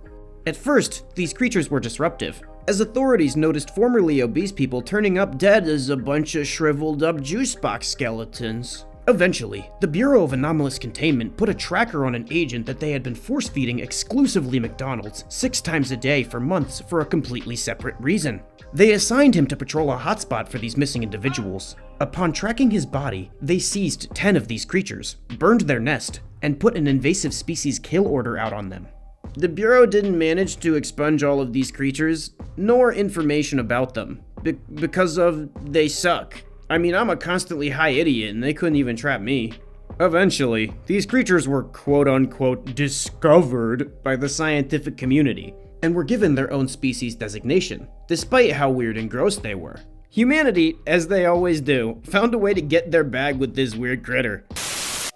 At first, these creatures were disruptive, as authorities noticed formerly obese people turning up dead as a bunch of shriveled up juice box skeletons. Eventually, the Bureau of Anomalous Containment put a tracker on an agent that they had been force-feeding exclusively McDonald's 6 times a day for months for a completely separate reason. They assigned him to patrol a hotspot for these missing individuals. Upon tracking his body, they seized 10 of these creatures, burned their nest, and put an invasive species kill order out on them. The Bureau didn't manage to expunge all of these creatures, nor information about them, because of they suck. I mean, I'm a constantly high idiot and they couldn't even trap me. Eventually, these creatures were quote-unquote discovered by the scientific community and were given their own species designation, despite how weird and gross they were. Humanity, as they always do, found a way to get their bag with this weird critter.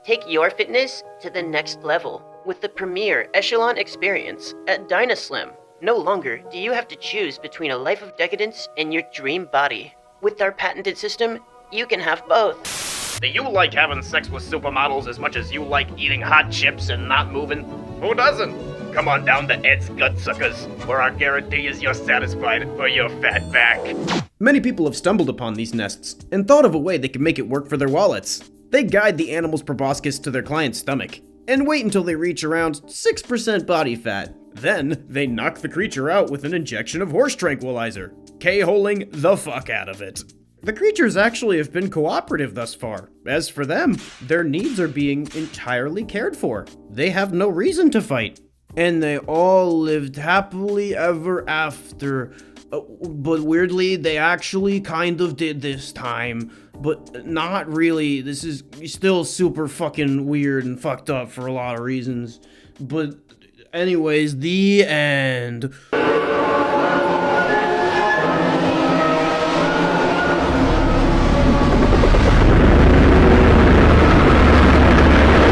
Take your fitness to the next level with the premier echelon experience at Dynaslim. No longer do you have to choose between a life of decadence and your dream body. With our patented system, you can have both. Do you like having sex with supermodels as much as you like eating hot chips and not moving? Who doesn't? Come on down to Ed's Gutsuckers, where our guarantee is you're satisfied for your fat back. Many people have stumbled upon these nests and thought of a way they could make it work for their wallets. They guide the animal's proboscis to their client's stomach and wait until they reach around 6% body fat. Then, they knock the creature out with an injection of horse tranquilizer, K-holing the fuck out of it. The creatures actually have been cooperative thus far. As for them, their needs are being entirely cared for. They have no reason to fight. And they all lived happily ever after. But weirdly, they actually kind of did this time. But not really. This is still super fucking weird and fucked up for a lot of reasons. But anyways, the end.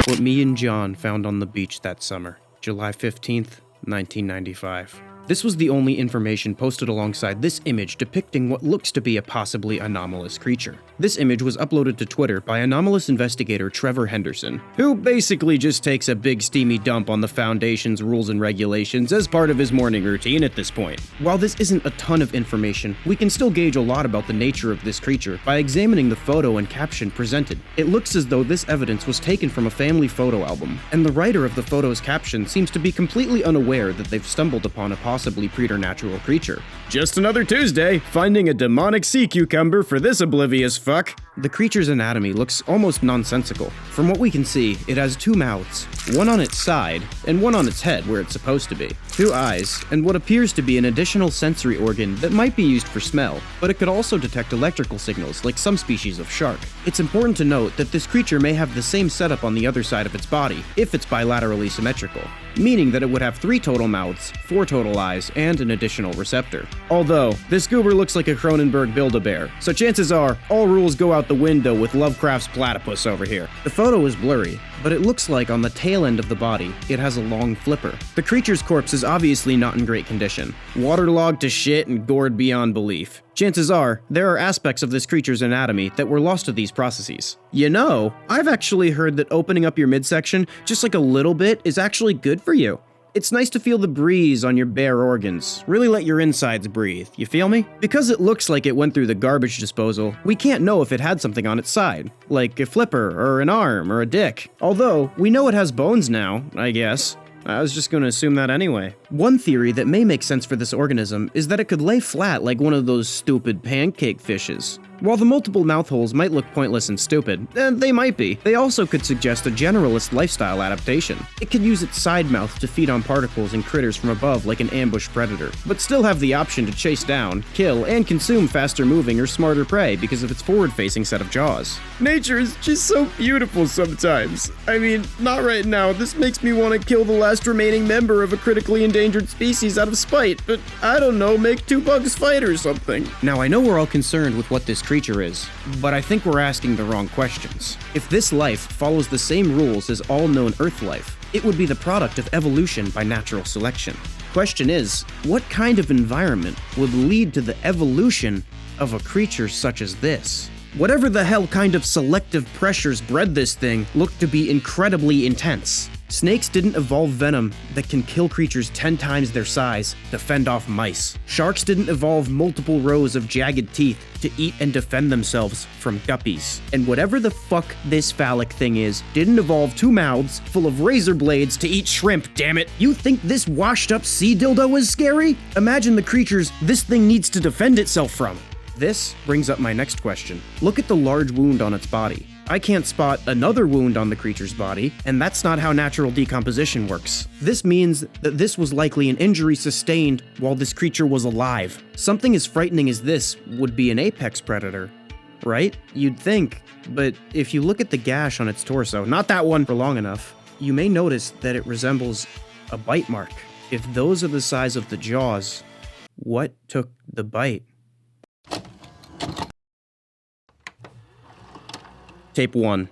what me and John found on the beach that summer, July 15th, 1995. This was the only information posted alongside this image depicting what looks to be a possibly anomalous creature. This image was uploaded to Twitter by anomalous investigator Trevor Henderson, who basically just takes a big steamy dump on the Foundation's rules and regulations as part of his morning routine at this point. While this isn't a ton of information, we can still gauge a lot about the nature of this creature by examining the photo and caption presented. It looks as though this evidence was taken from a family photo album, and the writer of the photo's caption seems to be completely unaware that they've stumbled upon a possibly preternatural creature. Just another Tuesday, finding a demonic sea cucumber for this oblivious fuck. The creature's anatomy looks almost nonsensical. From what we can see, it has 2 mouths, one on its side and one on its head where it's supposed to be, 2 eyes, and what appears to be an additional sensory organ that might be used for smell, but it could also detect electrical signals like some species of shark. It's important to note that this creature may have the same setup on the other side of its body, if it's bilaterally symmetrical, meaning that it would have 3 total mouths, 4 total eyes, and an additional receptor. Although, this goober looks like a Cronenberg Build-A-Bear, so chances are, all rules go out the window with Lovecraft's platypus over here. The photo is blurry, but it looks like on the tail end of the body, it has a long flipper. The creature's corpse is obviously not in great condition, waterlogged to shit and gored beyond belief. Chances are, there are aspects of this creature's anatomy that were lost to these processes. You know, I've actually heard that opening up your midsection just like a little bit is actually good for you. It's nice to feel the breeze on your bare organs. Really let your insides breathe, you feel me? Because it looks like it went through the garbage disposal, we can't know if it had something on its side, like a flipper or an arm or a dick. Although, we know it has bones now, I guess. I was just gonna assume that anyway. One theory that may make sense for this organism is that it could lay flat like one of those stupid pancake fishes. While the multiple mouth holes might look pointless and stupid, and they might be, they also could suggest a generalist lifestyle adaptation. It could use its side mouth to feed on particles and critters from above like an ambush predator, but still have the option to chase down, kill, and consume faster moving or smarter prey because of its forward-facing set of jaws. Nature is just so beautiful sometimes. I mean, not right now. This makes me want to kill the last remaining member of a critically endangered species out of spite, but I don't know, make 2 bugs fight or something. Now, I know we're all concerned with what this creature is, but I think we're asking the wrong questions. If this life follows the same rules as all known Earth life, it would be the product of evolution by natural selection. Question is, what kind of environment would lead to the evolution of a creature such as this? Whatever the hell kind of selective pressures bred this thing looked to be incredibly intense. Snakes didn't evolve venom that can kill creatures 10 times their size to fend off mice. Sharks didn't evolve multiple rows of jagged teeth to eat and defend themselves from guppies. And whatever the fuck this phallic thing is, didn't evolve 2 mouths full of razor blades to eat shrimp, damn it. You think this washed up sea dildo is scary? Imagine the creatures this thing needs to defend itself from. This brings up my next question. Look at the large wound on its body. I can't spot another wound on the creature's body, and that's not how natural decomposition works. This means that this was likely an injury sustained while this creature was alive. Something as frightening as this would be an apex predator, right? You'd think, but if you look at the gash on its torso, not that one, for long enough, you may notice that it resembles a bite mark. If those are the size of the jaws, what took the bite? Tape 1.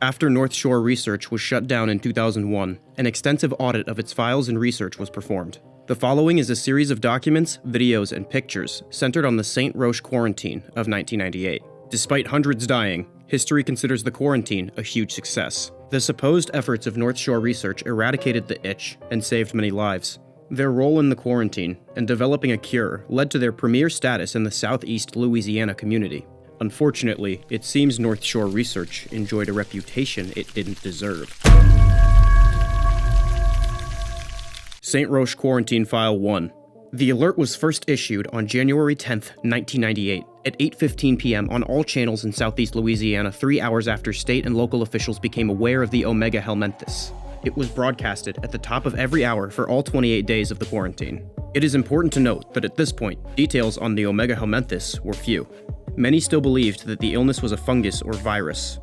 After North Shore Research was shut down in 2001, an extensive audit of its files and research was performed. The following is a series of documents, videos, and pictures centered on the St. Roche quarantine of 1998. Despite hundreds dying, history considers the quarantine a huge success. The supposed efforts of North Shore Research eradicated the itch and saved many lives. Their role in the quarantine and developing a cure led to their premier status in the Southeast Louisiana community. Unfortunately, it seems North Shore Research enjoyed a reputation it didn't deserve. St. Roche Quarantine File 1. The alert was first issued on January 10th, 1998, at 8:15 p.m. on all channels in Southeast Louisiana 3 hours after state and local officials became aware of the Omega helminthes. It was broadcasted at the top of every hour for all 28 days of the quarantine. It is important to note that at this point, details on the Omega helminthes were few. Many still believed that the illness was a fungus or virus.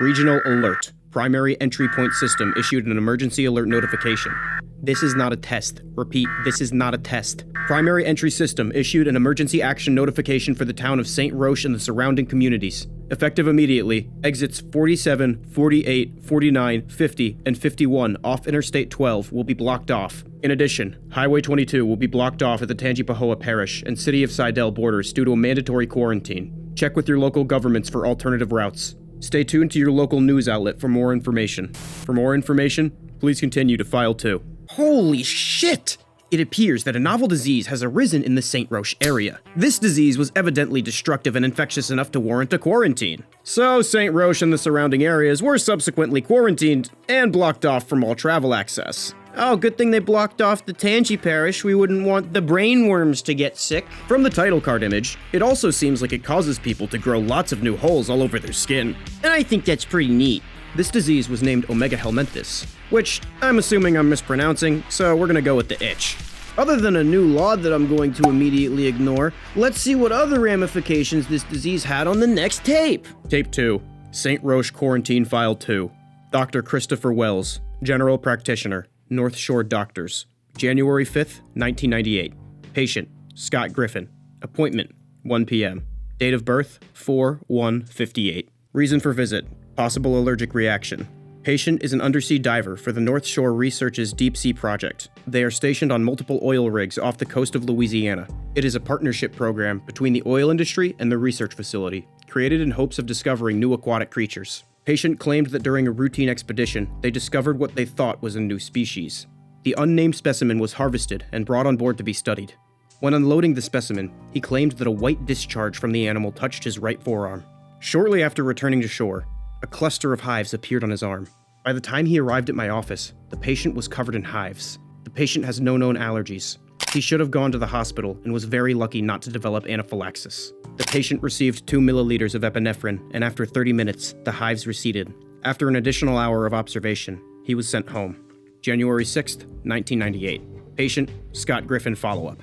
Regional Alert. Primary Entry Point System issued an emergency alert notification. This is not a test. Repeat, this is not a test. Primary Entry System issued an emergency action notification for the town of St. Roche and the surrounding communities. Effective immediately, exits 47, 48, 49, 50, and 51 off Interstate 12 will be blocked off. In addition, Highway 22 will be blocked off at the Tangipahoa Parish and City of Seidel borders due to a mandatory quarantine. Check with your local governments for alternative routes. Stay tuned to your local news outlet for more information. For more information, please continue to File 2. Holy shit! It appears that a novel disease has arisen in the St. Roche area. This disease was evidently destructive and infectious enough to warrant a quarantine. So St. Roche and the surrounding areas were subsequently quarantined and blocked off from all travel access. Oh, good thing they blocked off the Tangi Parish. We wouldn't want the brainworms to get sick. From the title card image, it also seems like it causes people to grow lots of new holes all over their skin. And I think that's pretty neat. This disease was named Omega helminthus, which I'm assuming I'm mispronouncing, so we're gonna go with the itch. Other than a new law that I'm going to immediately ignore, let's see what other ramifications this disease had on the next tape. Tape 2, St. Roche Quarantine File 2. Dr. Christopher Wells, General Practitioner, North Shore Doctors. January 5th, 1998. Patient, Scott Griffin. Appointment, 1 p.m. Date of birth, 4/1/58. Reason for visit, possible allergic reaction. Patient is an undersea diver for the North Shore Research's Deep Sea Project. They are stationed on multiple oil rigs off the coast of Louisiana. It is a partnership program between the oil industry and the research facility, created in hopes of discovering new aquatic creatures. Patient claimed that during a routine expedition, they discovered what they thought was a new species. The unnamed specimen was harvested and brought on board to be studied. When unloading the specimen, he claimed that a white discharge from the animal touched his right forearm. Shortly after returning to shore, a cluster of hives appeared on his arm. By the time he arrived at my office, the patient was covered in hives. The patient has no known allergies. He should have gone to the hospital and was very lucky not to develop anaphylaxis. The patient received 2 milliliters of epinephrine, and after 30 minutes, the hives receded. After an additional hour of observation, he was sent home. January 6th, 1998. Patient, Scott Griffin follow-up.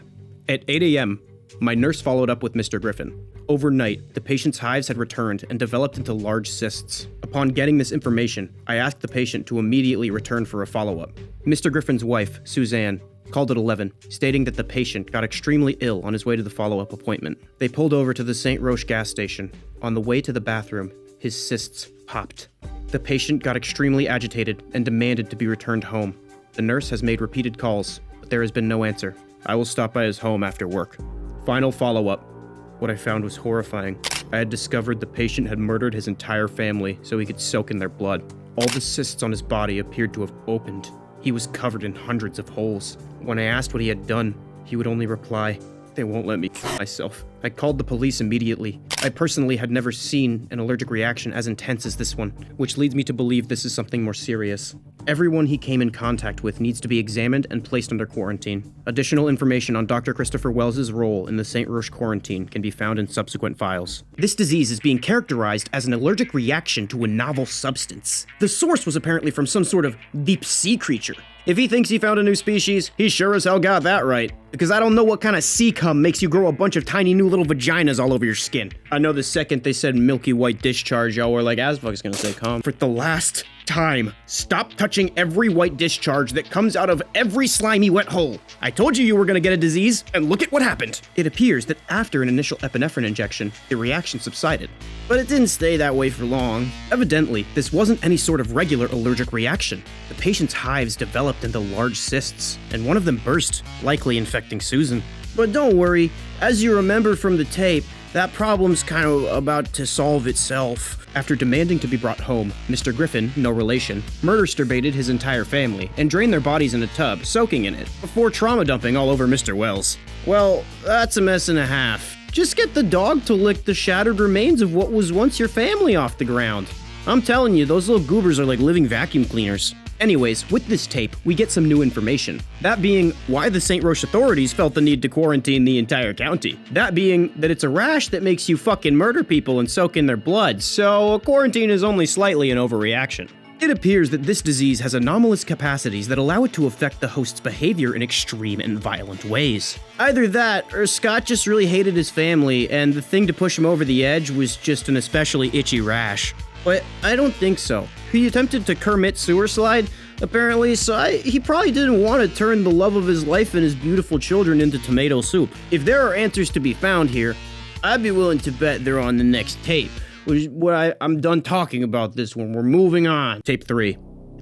At 8 a.m., my nurse followed up with Mr. Griffin. Overnight, the patient's hives had returned and developed into large cysts. Upon getting this information, I asked the patient to immediately return for a follow-up. Mr. Griffin's wife, Suzanne, called at 11, stating that the patient got extremely ill on his way to the follow-up appointment. They pulled over to the St. Roche gas station. On the way to the bathroom, his cysts popped. The patient got extremely agitated and demanded to be returned home. The nurse has made repeated calls, but there has been no answer. I will stop by his home after work. Final follow-up. What I found was horrifying. I had discovered the patient had murdered his entire family so he could soak in their blood. All the cysts on his body appeared to have opened. He was covered in hundreds of holes. When I asked what he had done, he would only reply, "They won't let me kill myself." I called the police immediately. I personally had never seen an allergic reaction as intense as this one, which leads me to believe this is something more serious. Everyone he came in contact with needs to be examined and placed under quarantine. Additional information on Dr. Christopher Wells' role in the St. Roche quarantine can be found in subsequent files. This disease is being characterized as an allergic reaction to a novel substance. The source was apparently from some sort of deep sea creature. If he thinks he found a new species, he sure as hell got that right. Because I don't know what kind of sea cum makes you grow a bunch of tiny new little vaginas all over your skin. I know the second they said milky white discharge, y'all were like, AZFK's gonna say cum. For the last time, stop touching every white discharge that comes out of every slimy wet hole. I told you were gonna get a disease, and look at what happened. It appears that after an initial epinephrine injection, the reaction subsided. But it didn't stay that way for long. Evidently, this wasn't any sort of regular allergic reaction. The patient's hives developed into large cysts, and one of them burst, likely infecting Susan. But don't worry, as you remember from the tape, that problem's kind of about to solve itself. After demanding to be brought home, Mr. Griffin, no relation, murder-sturbated his entire family and drained their bodies in a tub, soaking in it, before trauma dumping all over Mr. Wells. Well, that's a mess and a half. Just get the dog to lick the shattered remains of what was once your family off the ground. I'm telling you, those little goobers are like living vacuum cleaners. Anyways, with this tape, we get some new information. That being, why the St. Roche authorities felt the need to quarantine the entire county. That being, that it's a rash that makes you fucking murder people and soak in their blood, so a quarantine is only slightly an overreaction. It appears that this disease has anomalous capacities that allow it to affect the host's behavior in extreme and violent ways. Either that, or Scott just really hated his family, and the thing to push him over the edge was just an especially itchy rash. But I don't think so. He attempted to Kermit sewer slide, apparently, so he probably didn't want to turn the love of his life and his beautiful children into tomato soup. If there are answers to be found here, I'd be willing to bet they're on the next tape. I'm done talking about this one. We're moving on. Tape 3.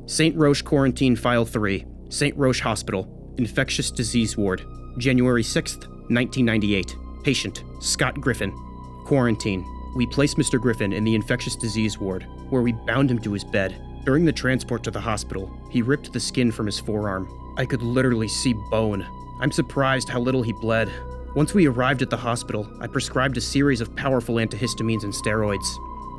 St. Roche Quarantine File 3. St. Roche Hospital. Infectious Disease Ward. January 6th, 1998. Patient, Scott Griffin. Quarantine. We placed Mr. Griffin in the infectious disease ward, where we bound him to his bed. During the transport to the hospital, he ripped the skin from his forearm. I could literally see bone. I'm surprised how little he bled. Once we arrived at the hospital, I prescribed a series of powerful antihistamines and steroids.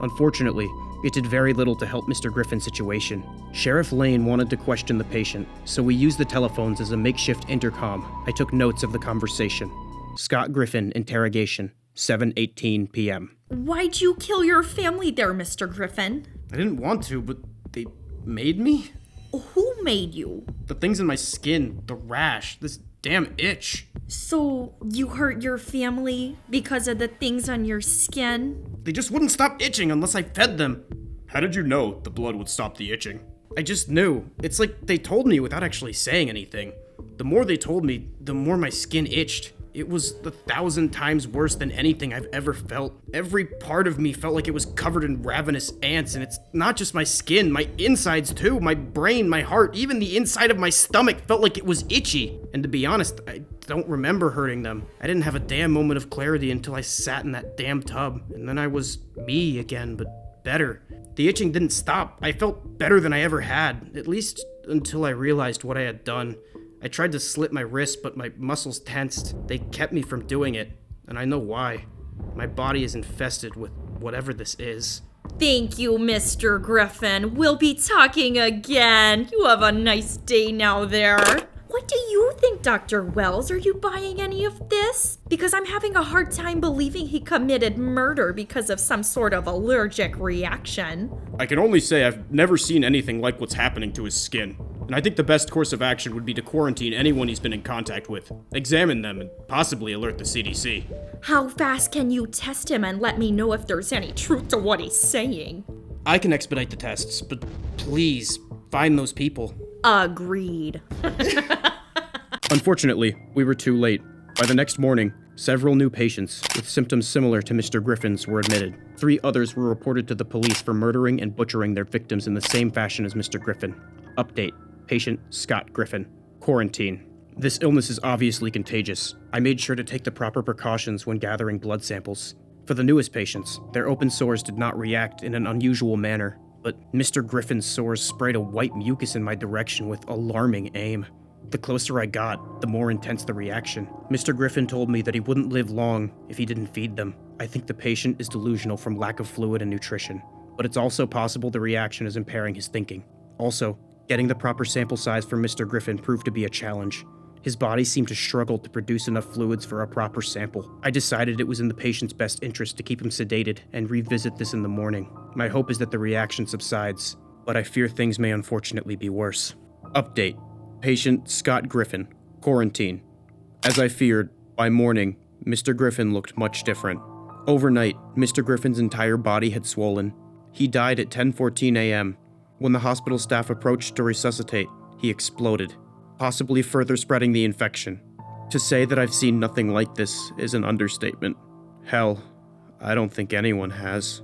Unfortunately, it did very little to help Mr. Griffin's situation. Sheriff Lane wanted to question the patient, so we used the telephones as a makeshift intercom. I took notes of the conversation. Scott Griffin, interrogation, 7:18 p.m. Why'd you kill your family there, Mr. Griffin? I didn't want to, but they made me? Who made you? The things in my skin, the rash, this damn itch. So, you hurt your family because of the things on your skin? They just wouldn't stop itching unless I fed them. How did you know the blood would stop the itching? I just knew. It's like they told me without actually saying anything. The more they told me, the more my skin itched. It was 1,000 times worse than anything I've ever felt. Every part of me felt like it was covered in ravenous ants, and it's not just my skin, my insides too, my brain, my heart, even the inside of my stomach felt like it was itchy. And to be honest, I don't remember hurting them. I didn't have a damn moment of clarity until I sat in that damn tub, and then I was me again, but better. The itching didn't stop. I felt better than I ever had, at least until I realized what I had done. I tried to slit my wrist, but my muscles tensed. They kept me from doing it, and I know why. My body is infested with whatever this is. Thank you, Mr. Griffin. We'll be talking again. You have a nice day now there. What do you think, Dr. Wells? Are you buying any of this? Because I'm having a hard time believing he committed murder because of some sort of allergic reaction. I can only say I've never seen anything like what's happening to his skin. And I think the best course of action would be to quarantine anyone he's been in contact with, examine them, and possibly alert the CDC. How fast can you test him and let me know if there's any truth to what he's saying? I can expedite the tests, but please, find those people. Agreed. Unfortunately, we were too late. By the next morning, several new patients with symptoms similar to Mr. Griffin's were admitted. 3 others were reported to the police for murdering and butchering their victims in the same fashion as Mr. Griffin. Update. Patient Scott Griffin. Quarantine. This illness is obviously contagious. I made sure to take the proper precautions when gathering blood samples. For the newest patients, their open sores did not react in an unusual manner, but Mr. Griffin's sores sprayed a white mucus in my direction with alarming aim. The closer I got, the more intense the reaction. Mr. Griffin told me that he wouldn't live long if he didn't feed them. I think the patient is delusional from lack of fluid and nutrition, but it's also possible the reaction is impairing his thinking. Also, getting the proper sample size for Mr. Griffin proved to be a challenge. His body seemed to struggle to produce enough fluids for a proper sample. I decided it was in the patient's best interest to keep him sedated and revisit this in the morning. My hope is that the reaction subsides, but I fear things may unfortunately be worse. Update. Patient Scott Griffin. Quarantine. As I feared, by morning, Mr. Griffin looked much different. Overnight, Mr. Griffin's entire body had swollen. He died at 10:14 a.m. When the hospital staff approached to resuscitate, he exploded, possibly further spreading the infection. To say that I've seen nothing like this is an understatement. Hell, I don't think anyone has.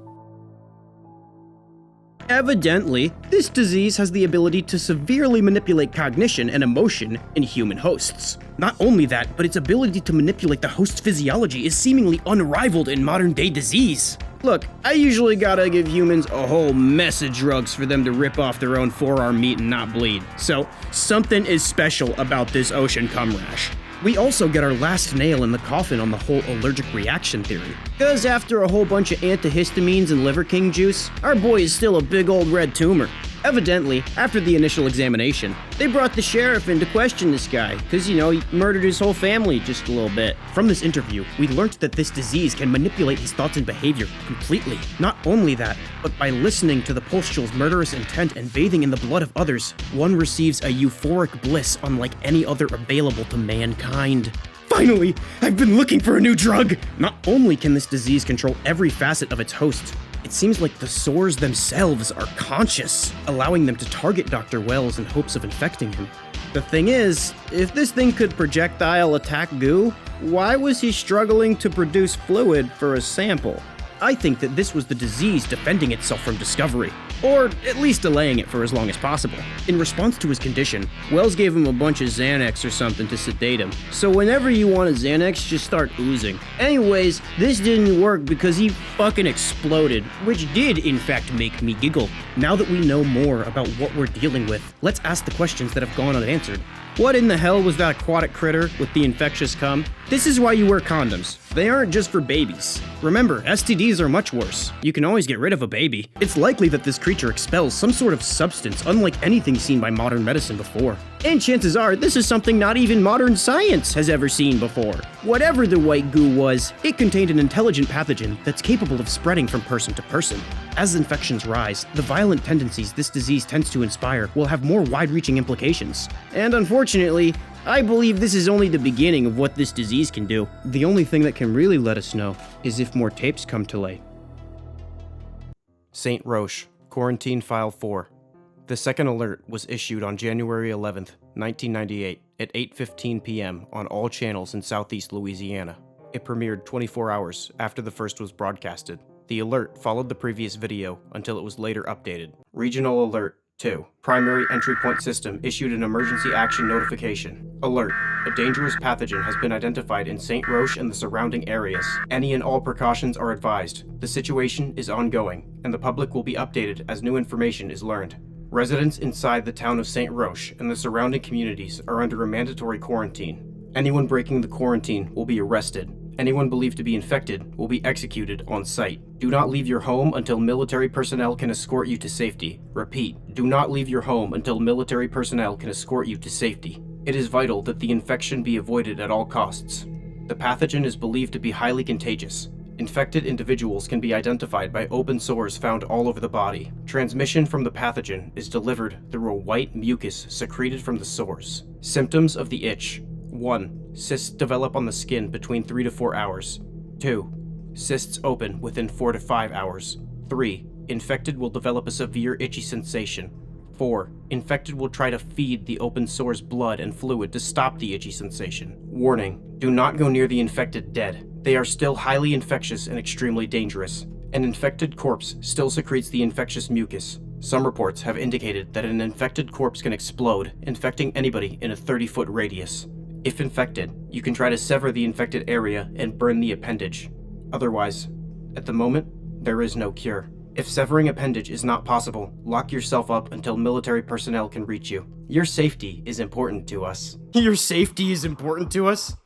Evidently, this disease has the ability to severely manipulate cognition and emotion in human hosts. Not only that, but its ability to manipulate the host's physiology is seemingly unrivaled in modern-day disease. Look, I usually gotta give humans a whole mess of drugs for them to rip off their own forearm meat and not bleed. So, something is special about this ocean cum rash. We also get our last nail in the coffin on the whole allergic reaction theory. Cause after a whole bunch of antihistamines and liver king juice, our boy is still a big old red tumor. Evidently, after the initial examination, they brought the sheriff in to question this guy, cause he murdered his whole family just a little bit. From this interview, we learned that this disease can manipulate his thoughts and behavior completely. Not only that, but by listening to the pustul's murderous intent and bathing in the blood of others, one receives a euphoric bliss unlike any other available to mankind. Finally, I've been looking for a new drug! Not only can this disease control every facet of its host, it seems like the sores themselves are conscious, allowing them to target Dr. Wells in hopes of infecting him. The thing is, if this thing could projectile attack goo, why was he struggling to produce fluid for a sample? I think that this was the disease defending itself from discovery, or at least delaying it for as long as possible. In response to his condition, Wells gave him a bunch of Xanax or something to sedate him. So whenever you want a Xanax, just start oozing. Anyways, this didn't work because he fucking exploded, which did in fact make me giggle. Now that we know more about what we're dealing with, let's ask the questions that have gone unanswered. What in the hell was that aquatic critter with the infectious cum? This is why you wear condoms. They aren't just for babies. Remember, STDs are much worse. You can always get rid of a baby. It's likely that this creature expels some sort of substance unlike anything seen by modern medicine before. And chances are, this is something not even modern science has ever seen before. Whatever the white goo was, it contained an intelligent pathogen that's capable of spreading from person to person. As infections rise, the violent tendencies this disease tends to inspire will have more wide-reaching implications. And unfortunately, I believe this is only the beginning of what this disease can do. The only thing that can really let us know is if more tapes come to light. St. Roche, Quarantine File 4. The second alert was issued on January 11th, 1998 at 8:15 p.m. on all channels in southeast Louisiana. It premiered 24 hours after the first was broadcasted. The alert followed the previous video until it was later updated. Regional Alert 2. Primary Entry Point System issued an emergency action notification. Alert. A dangerous pathogen has been identified in St. Roche and the surrounding areas. Any and all precautions are advised. The situation is ongoing, and the public will be updated as new information is learned. Residents inside the town of St. Roche and the surrounding communities are under a mandatory quarantine. Anyone breaking the quarantine will be arrested. Anyone believed to be infected will be executed on site. Do not leave your home until military personnel can escort you to safety. Repeat, do not leave your home until military personnel can escort you to safety. It is vital that the infection be avoided at all costs. The pathogen is believed to be highly contagious. Infected individuals can be identified by open sores found all over the body. Transmission from the pathogen is delivered through a white mucus secreted from the sores. Symptoms of the itch. 1. Cysts develop on the skin between 3 to 4 hours. 2. Cysts open within 4 to 5 hours. 3. Infected will develop a severe itchy sensation. 4. Infected will try to feed the open sores blood and fluid to stop the itchy sensation. Warning: do not go near the infected dead. They are still highly infectious and extremely dangerous. An infected corpse still secretes the infectious mucus. Some reports have indicated that an infected corpse can explode, infecting anybody in a 30-foot radius. If infected, you can try to sever the infected area and burn the appendage. Otherwise, at the moment, there is no cure. If severing appendage is not possible, lock yourself up until military personnel can reach you. Your safety is important to us. Your safety is important to us?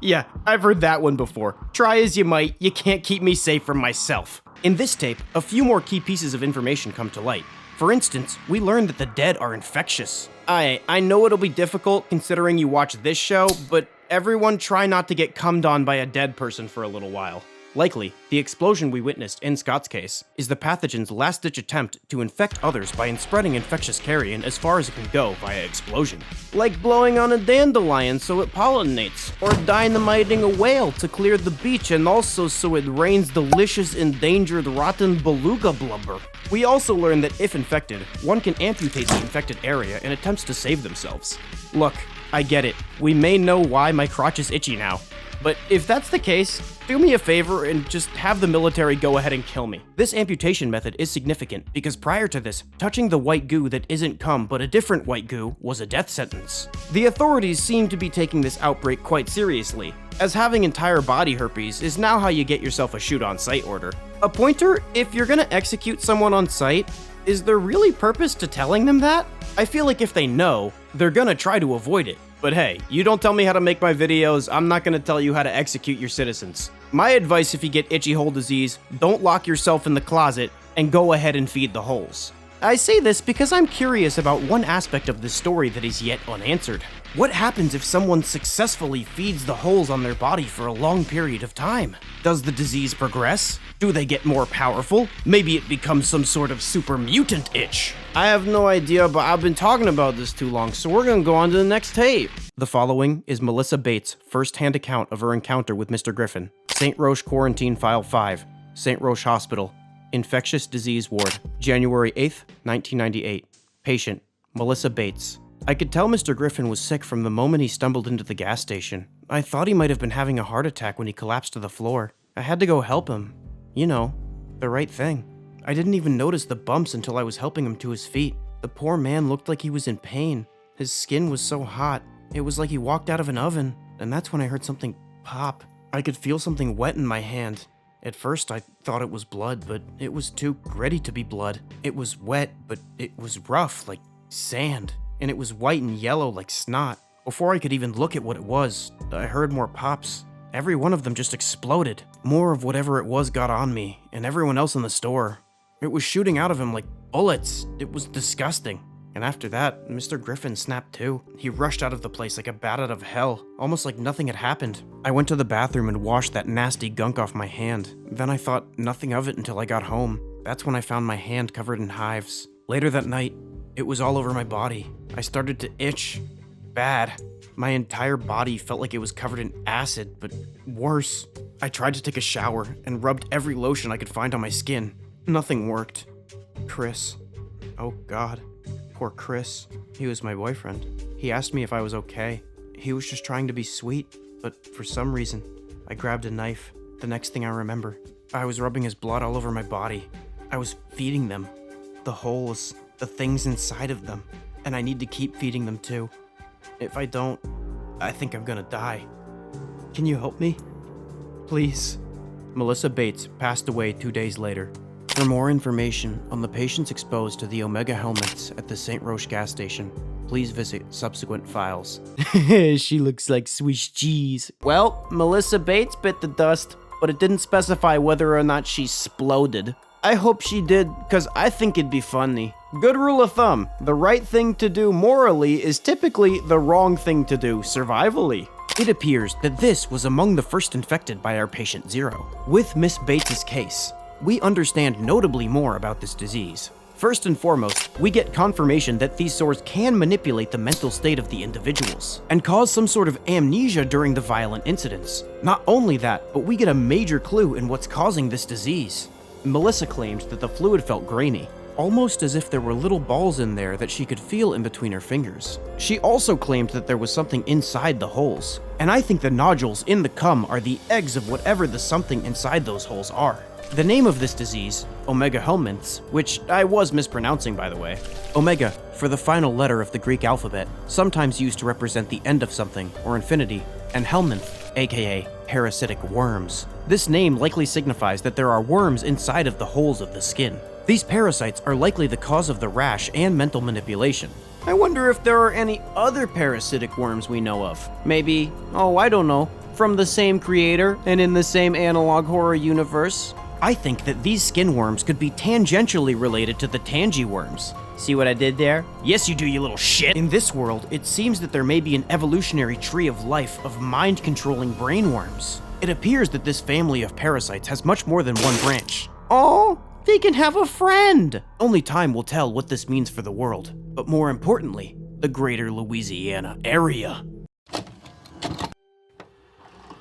Yeah, I've heard that one before. Try as you might, you can't keep me safe from myself. In this tape, a few more key pieces of information come to light. For instance, we learned that the dead are infectious. I know it'll be difficult considering you watch this show, but everyone try not to get cummed on by a dead person for a little while. Likely, the explosion we witnessed in Scott's case is the pathogen's last-ditch attempt to infect others by spreading infectious carrion as far as it can go via explosion. Like blowing on a dandelion so it pollinates, or dynamiting a whale to clear the beach and also so it rains delicious endangered rotten beluga blubber. We also learned that if infected, one can amputate the infected area in attempts to save themselves. Look, I get it. We may know why my crotch is itchy now. But if that's the case, do me a favor and just have the military go ahead and kill me. This amputation method is significant because prior to this, touching the white goo that isn't cum but a different white goo was a death sentence. The authorities seem to be taking this outbreak quite seriously, as having entire body herpes is now how you get yourself a shoot-on-sight order. A pointer, if you're gonna execute someone on sight, is there really purpose to telling them that? I feel like if they know, they're gonna try to avoid it. But hey, you don't tell me how to make my videos, I'm not gonna tell you how to execute your citizens. My advice if you get itchy hole disease, don't lock yourself in the closet and go ahead and feed the holes. I say this because I'm curious about one aspect of this story that is yet unanswered. What happens if someone successfully feeds the holes on their body for a long period of time? Does the disease progress? Do they get more powerful? Maybe it becomes some sort of super mutant itch. I have no idea, but I've been talking about this too long, so we're gonna go on to the next tape. The following is Melissa Bates' first-hand account of her encounter with Mr. Griffin. St. Roche Quarantine File 5, St. Roche Hospital, Infectious Disease Ward, January 8th, 1998. Patient, Melissa Bates. I could tell Mr. Griffin was sick from the moment he stumbled into the gas station. I thought he might have been having a heart attack when he collapsed to the floor. I had to go help him. You know, the right thing. I didn't even notice the bumps until I was helping him to his feet. The poor man looked like he was in pain. His skin was so hot, it was like he walked out of an oven, and that's when I heard something pop. I could feel something wet in my hand. At first, I thought it was blood, but it was too gritty to be blood. It was wet, but it was rough, like sand, and it was white and yellow like snot. Before I could even look at what it was, I heard more pops. Every one of them just exploded. More of whatever it was got on me, and everyone else in the store. It was shooting out of him like bullets. It was disgusting. And after that, Mr. Griffin snapped too. He rushed out of the place like a bat out of hell, almost like nothing had happened. I went to the bathroom and washed that nasty gunk off my hand. Then I thought nothing of it until I got home. That's when I found my hand covered in hives. Later that night, it was all over my body. I started to itch. Bad. My entire body felt like it was covered in acid, but worse. I tried to take a shower and rubbed every lotion I could find on my skin. Nothing worked. Chris. Oh God. Poor Chris. He was my boyfriend. He asked me if I was okay. He was just trying to be sweet, but for some reason, I grabbed a knife. The next thing I remember, I was rubbing his blood all over my body. I was feeding them. The holes, the things inside of them. And I need to keep feeding them too. If I don't, I think I'm gonna die. Can you help me? Please. Melissa Bates passed away 2 days later. For more information on the patients exposed to the Omega helmets at the St. Roche gas station, please visit subsequent files. She looks like Swiss cheese. Well, Melissa Bates bit the dust, but it didn't specify whether or not she sploded. I hope she did, because I think it'd be funny. Good rule of thumb, the right thing to do morally is typically the wrong thing to do survivally. It appears that this was among the first infected by our patient Zero. With Miss Bates's case, we understand notably more about this disease. First and foremost, we get confirmation that these sores can manipulate the mental state of the individuals and cause some sort of amnesia during the violent incidents. Not only that, but we get a major clue in what's causing this disease. Melissa claimed that the fluid felt grainy, almost as if there were little balls in there that she could feel in between her fingers. She also claimed that there was something inside the holes, and I think the nodules in the cum are the eggs of whatever the something inside those holes are. The name of this disease, Omega helminths, which I was mispronouncing by the way, Omega for the final letter of the Greek alphabet, sometimes used to represent the end of something or infinity, and helminth, aka parasitic worms. This name likely signifies that there are worms inside of the holes of the skin. These parasites are likely the cause of the rash and mental manipulation. I wonder if there are any other parasitic worms we know of. Maybe, I don't know, from the same creator and in the same analog horror universe. I think that these skin worms could be tangentially related to the tangy worms. See what I did there? Yes, you do, you little shit! In this world, it seems that there may be an evolutionary tree of life of mind-controlling brainworms. It appears that this family of parasites has much more than one branch. Oh, they can have a friend! Only time will tell what this means for the world, but more importantly, the greater Louisiana area.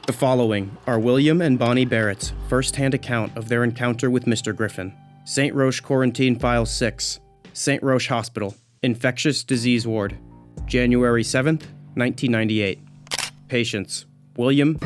The following are William and Bonnie Barrett's first-hand account of their encounter with Mr. Griffin. St. Roche Quarantine File 6, St. Roche Hospital, Infectious Disease Ward, January 7th, 1998. Patients, William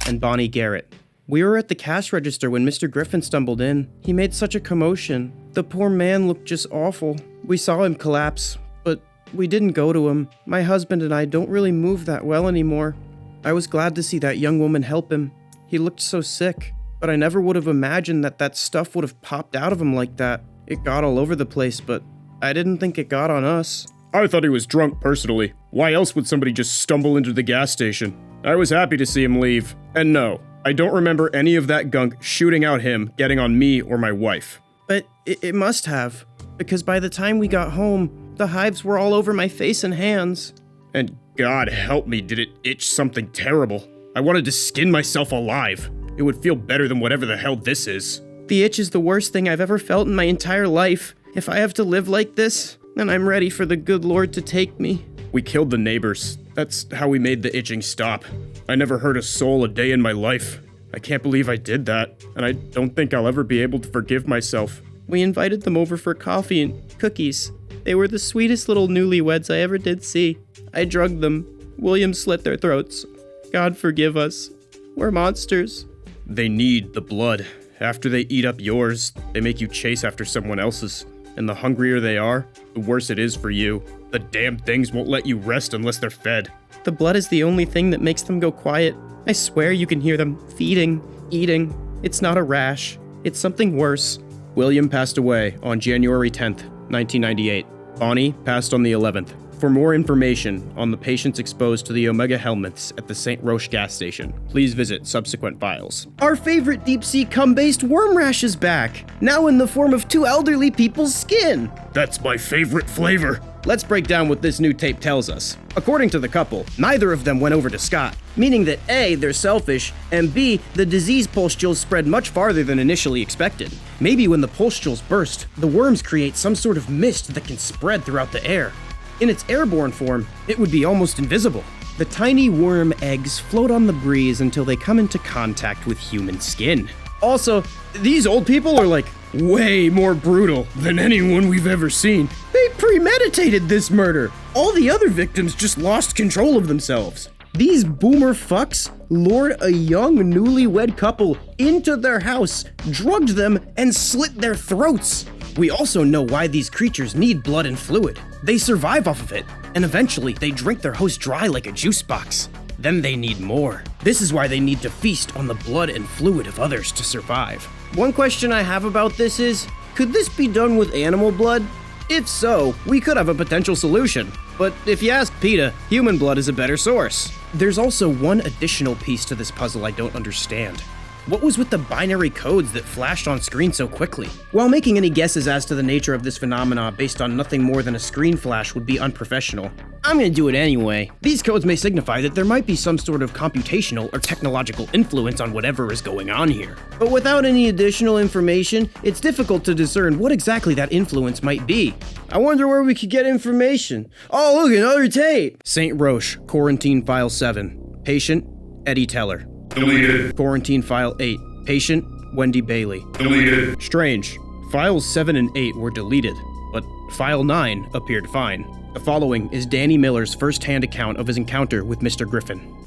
and Bonnie Garrett. We were at the cash register when Mr. Griffin stumbled in. He made such a commotion. The poor man looked just awful. We saw him collapse, but we didn't go to him. My husband and I don't really move that well anymore. I was glad to see that young woman help him. He looked so sick, but I never would have imagined that that stuff would have popped out of him like that. It got all over the place, but I didn't think it got on us. I thought he was drunk personally. Why else would somebody just stumble into the gas station? I was happy to see him leave. And no, I don't remember any of that gunk shooting out him getting on me or my wife. But it must have, because by the time we got home, the hives were all over my face and hands. And God help me, did it itch something terrible. I wanted to skin myself alive. It would feel better than whatever the hell this is. The itch is the worst thing I've ever felt in my entire life. If I have to live like this, then I'm ready for the good Lord to take me. We killed the neighbors. That's how we made the itching stop. I never hurt a soul a day in my life. I can't believe I did that, and I don't think I'll ever be able to forgive myself. We invited them over for coffee and cookies. They were the sweetest little newlyweds I ever did see. I drugged them. William slit their throats. God forgive us. We're monsters. They need the blood. After they eat up yours, they make you chase after someone else's. And the hungrier they are, the worse it is for you. The damn things won't let you rest unless they're fed. The blood is the only thing that makes them go quiet. I swear you can hear them feeding, eating. It's not a rash. It's something worse. William passed away on January 10th, 1998. Bonnie passed on the 11th. For more information on the patients exposed to the Omega helmets at the St. Roche gas station, please visit subsequent files. Our favorite deep-sea cum-based worm rash is back, now in the form of 2 elderly people's skin. That's my favorite flavor. Let's break down what this new tape tells us. According to the couple, neither of them went over to Scott, meaning that A, they're selfish, and B, the disease pustules spread much farther than initially expected. Maybe when the pustules burst, the worms create some sort of mist that can spread throughout the air. In its airborne form, it would be almost invisible. The tiny worm eggs float on the breeze until they come into contact with human skin. Also, these old people are like way more brutal than anyone we've ever seen. They premeditated this murder. All the other victims just lost control of themselves. These boomer fucks lured a young newlywed couple into their house, drugged them, and slit their throats. We also know why these creatures need blood and fluid. They survive off of it, and eventually they drink their host dry like a juice box. Then they need more. This is why they need to feast on the blood and fluid of others to survive. One question I have about this is, could this be done with animal blood? If so, we could have a potential solution. But if you ask PETA, human blood is a better source. There's also one additional piece to this puzzle I don't understand. What was with the binary codes that flashed on screen so quickly? While making any guesses as to the nature of this phenomena based on nothing more than a screen flash would be unprofessional, I'm gonna do it anyway. These codes may signify that there might be some sort of computational or technological influence on whatever is going on here. But without any additional information, it's difficult to discern what exactly that influence might be. I wonder where we could get information. Oh, look, another tape! St. Roche, Quarantine File 7. Patient, Eddie Teller. Deleted. Quarantine File 8. Patient, Wendy Bailey. Deleted. Strange. Files 7 and 8 were deleted, but File 9 appeared fine. The following is Danny Miller's first-hand account of his encounter with Mr. Griffin.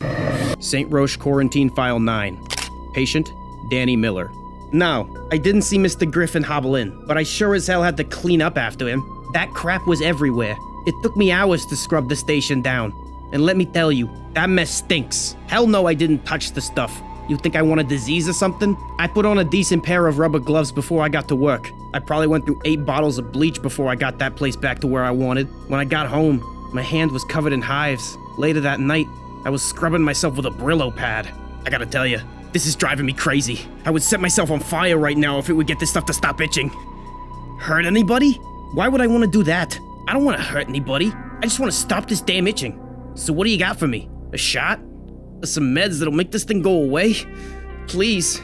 St. Roche Quarantine File 9. Patient, Danny Miller. Now, I didn't see Mr. Griffin hobble in, but I sure as hell had to clean up after him. That crap was everywhere. It took me hours to scrub the station down. And let me tell you, that mess stinks. Hell no, I didn't touch the stuff. You think I want a disease or something? I put on a decent pair of rubber gloves before I got to work. I probably went through 8 bottles of bleach before I got that place back to where I wanted. When I got home, my hand was covered in hives. Later that night, I was scrubbing myself with a Brillo pad. I gotta tell you, this is driving me crazy. I would set myself on fire right now if it would get this stuff to stop itching. Hurt anybody? Why would I want to do that? I don't want to hurt anybody. I just want to stop this damn itching. So what do you got for me? A shot? Some meds that'll make this thing go away? Please,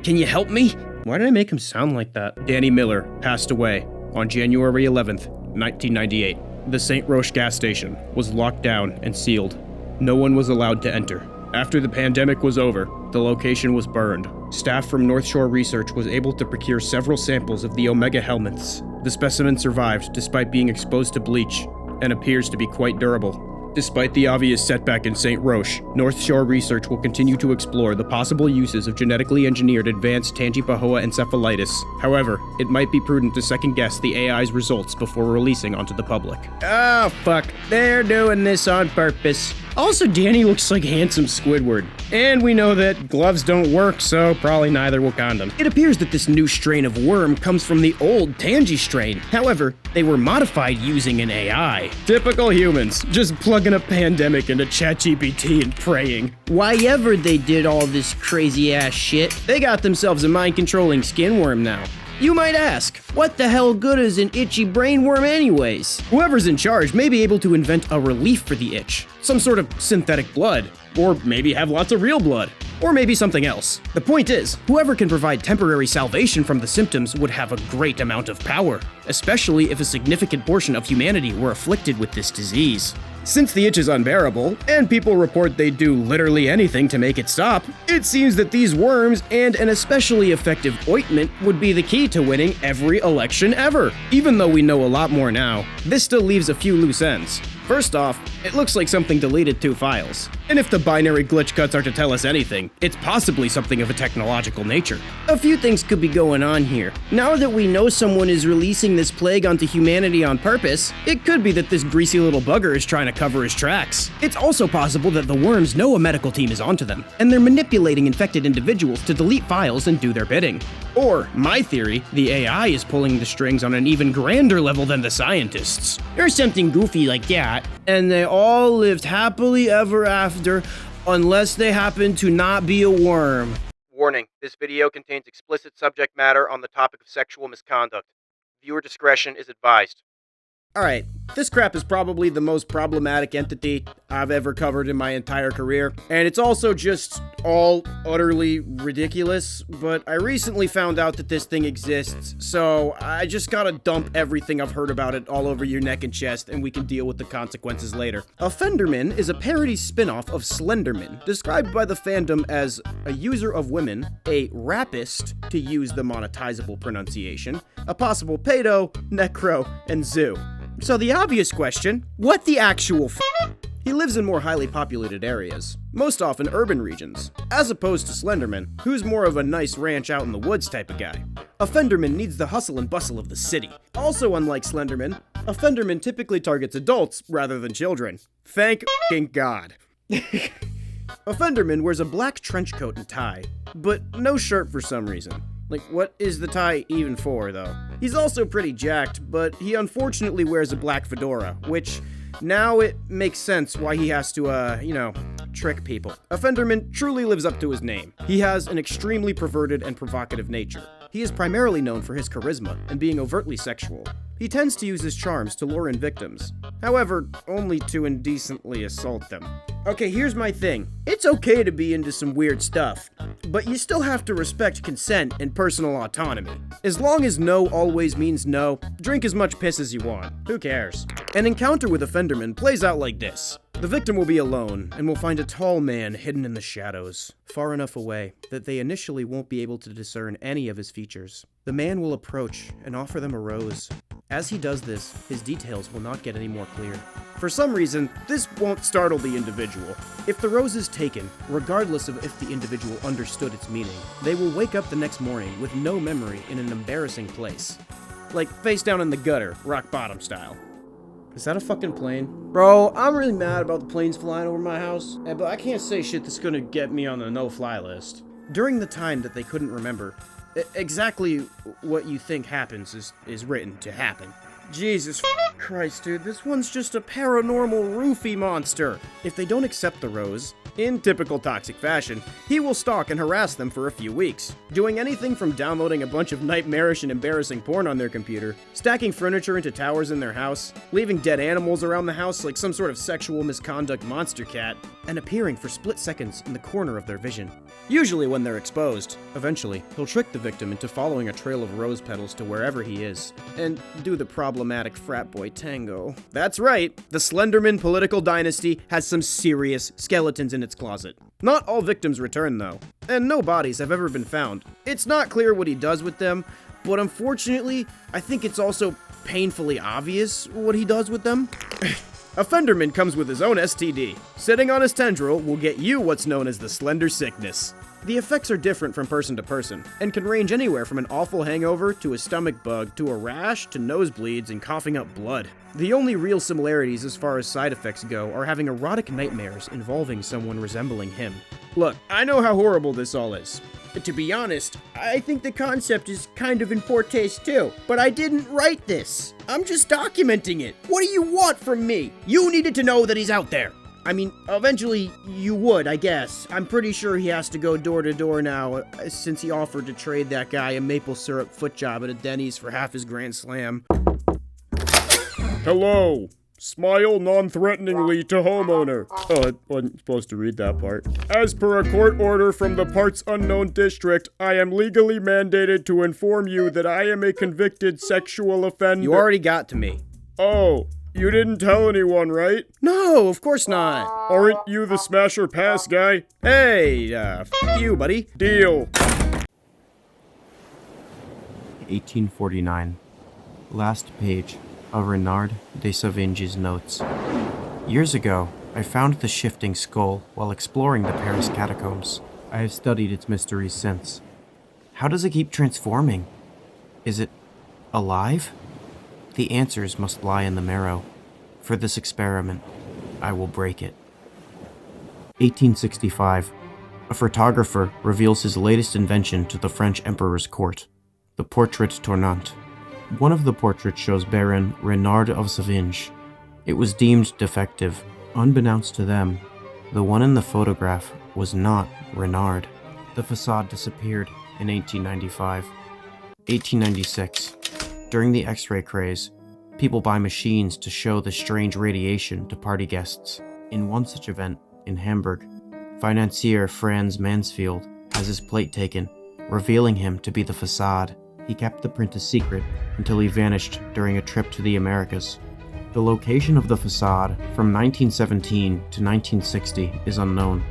can you help me? Why did I make him sound like that? Danny Miller passed away on January 11th, 1998. The St. Roche gas station was locked down and sealed. No one was allowed to enter. After the pandemic was over, the location was burned. Staff from North Shore Research was able to procure several samples of the Omega helmets. The specimen survived despite being exposed to bleach and appears to be quite durable. Despite the obvious setback in St. Roche, North Shore Research will continue to explore the possible uses of genetically engineered advanced Tangipahoa encephalitis. However, it might be prudent to second-guess the AI's results before releasing onto the public. Oh, fuck. They're doing this on purpose. Also, Danny looks like handsome Squidward. And we know that gloves don't work, so probably neither will condom. It appears that this new strain of worm comes from the old Tangy strain. However, they were modified using an AI. Typical humans, just plugging a pandemic into ChatGPT and praying. Why ever they did all this crazy-ass shit, they got themselves a mind-controlling skin worm now. You might ask, what the hell good is an itchy brain worm anyways? Whoever's in charge may be able to invent a relief for the itch. Some sort of synthetic blood. Or maybe have lots of real blood. Or maybe something else. The point is, whoever can provide temporary salvation from the symptoms would have a great amount of power, especially if a significant portion of humanity were afflicted with this disease. Since the itch is unbearable, and people report they do literally anything to make it stop, it seems that these worms and an especially effective ointment would be the key to winning every election ever. Even though we know a lot more now, this still leaves a few loose ends. First off, it looks like something deleted 2 files. And if the binary glitch cuts are to tell us anything, it's possibly something of a technological nature. A few things could be going on here. Now that we know someone is releasing this plague onto humanity on purpose, it could be that this greasy little bugger is trying to cover his tracks. It's also possible that the worms know a medical team is onto them, and they're manipulating infected individuals to delete files and do their bidding. Or, my theory, the AI is pulling the strings on an even grander level than the scientists. Or something goofy like that. And they all lived happily ever after, unless they happen to not be a worm. Warning, this video contains explicit subject matter on the topic of sexual misconduct. Viewer discretion is advised. Alright, this crap is probably the most problematic entity I've ever covered in my entire career, and it's also just all utterly ridiculous, but I recently found out that this thing exists, so I just gotta dump everything I've heard about it all over your neck and chest, and we can deal with the consequences later. Offenderman is a parody spin-off of Slenderman, described by the fandom as a user of women, a rapist, to use the monetizable pronunciation, a possible pedo, necro, and zoo. So the obvious question, what the actual f***? He lives in more highly populated areas, most often urban regions, as opposed to Slenderman, who's more of a nice ranch out in the woods type of guy. Offenderman needs the hustle and bustle of the city. Also unlike Slenderman, Offenderman typically targets adults rather than children. Thank f***ing God. Offenderman wears a black trench coat and tie, but no shirt for some reason. Like, what is the tie even for, though? He's also pretty jacked, but he unfortunately wears a black fedora, which, now it makes sense why he has to, trick people. Offenderman truly lives up to his name. He has an extremely perverted and provocative nature. He is primarily known for his charisma and being overtly sexual. He tends to use his charms to lure in victims. However, only to indecently assault them. Okay, here's my thing. It's okay to be into some weird stuff, but you still have to respect consent and personal autonomy. As long as no always means no, drink as much piss as you want. Who cares? An encounter with Offenderman plays out like this. The victim will be alone and will find a tall man hidden in the shadows, far enough away that they initially won't be able to discern any of his features. The man will approach and offer them a rose. As he does this, his details will not get any more clear. For some reason, this won't startle the individual. If the rose is taken, regardless of if the individual understood its meaning, they will wake up the next morning with no memory in an embarrassing place. Like face down in the gutter, rock bottom style. Is that a fucking plane? Bro, I'm really mad about the planes flying over my house, but I can't say shit that's gonna get me on the no-fly list. During the time that they couldn't remember, exactly what you think happens is written to happen. Jesus Christ, dude, this one's just a paranormal roofie monster. If they don't accept the rose, in typical toxic fashion, he will stalk and harass them for a few weeks, doing anything from downloading a bunch of nightmarish and embarrassing porn on their computer, stacking furniture into towers in their house, leaving dead animals around the house like some sort of sexual misconduct monster cat, and appearing for split seconds in the corner of their vision. Usually when they're exposed. Eventually, he'll trick the victim into following a trail of rose petals to wherever he is, and do the problematic frat boy tango. That's right, the Slenderman political dynasty has some serious skeletons in its closet. Not all victims return though, and no bodies have ever been found. It's not clear what he does with them, but unfortunately, I think it's also painfully obvious what he does with them. Offenderman comes with his own STD. Sitting on his tendril will get you what's known as the slender sickness. The effects are different from person to person, and can range anywhere from an awful hangover to a stomach bug to a rash to nosebleeds and coughing up blood. The only real similarities as far as side effects go are having erotic nightmares involving someone resembling him. Look, I know how horrible this all is. But to be honest, I think the concept is kind of in poor taste too. But I didn't write this. I'm just documenting it. What do you want from me? You needed to know that he's out there. I mean, eventually you would, I guess. I'm pretty sure he has to go door to door now, since he offered to trade that guy a maple syrup foot job at a Denny's for half his Grand Slam. Hello. Smile non-threateningly to homeowner. Oh, I wasn't supposed to read that part. As per a court order from the Parts Unknown District, I am legally mandated to inform you that I am a convicted sexual offender. You already got to me. Oh, you didn't tell anyone, right? No, of course not. Aren't you the smash or pass guy? Hey, f you, buddy. Deal. 1849. Last page of Renard de Savinge's notes. Years ago, I found the shifting skull while exploring the Paris catacombs. I have studied its mysteries since. How does it keep transforming? Is it alive? The answers must lie in the marrow. For this experiment, I will break it. 1865. A photographer reveals his latest invention to the French emperor's court, the portrait tournant. One of the portraits shows Baron Renard of Savinge. It was deemed defective. Unbeknownst to them, the one in the photograph was not Renard. The facade disappeared in 1895. 1896. During the X-ray craze, people buy machines to show the strange radiation to party guests. In one such event, in Hamburg, financier Franz Mansfield has his plate taken, revealing him to be the facade. He kept the print a secret until he vanished during a trip to the Americas. The location of the facade from 1917 to 1960 is unknown,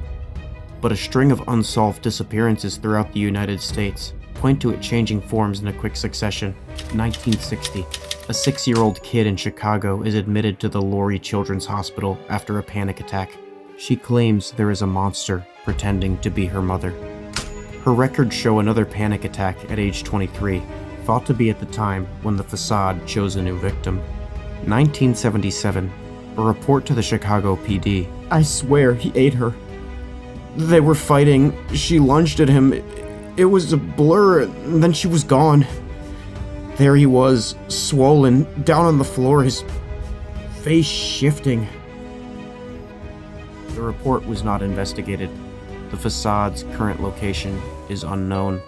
but a string of unsolved disappearances throughout the United States point to it changing forms in a quick succession. 1960, a 6-year-old kid in Chicago is admitted to the Lurie Children's Hospital after a panic attack. She claims there is a monster pretending to be her mother. Her records show another panic attack at age 23, thought to be at the time when the facade chose a new victim. 1977, a report to the Chicago PD. I swear he ate her. They were fighting, she lunged at him, it was a blur, and then she was gone. There he was, swollen, down on the floor, his face shifting. The report was not investigated. The facade's current location is unknown.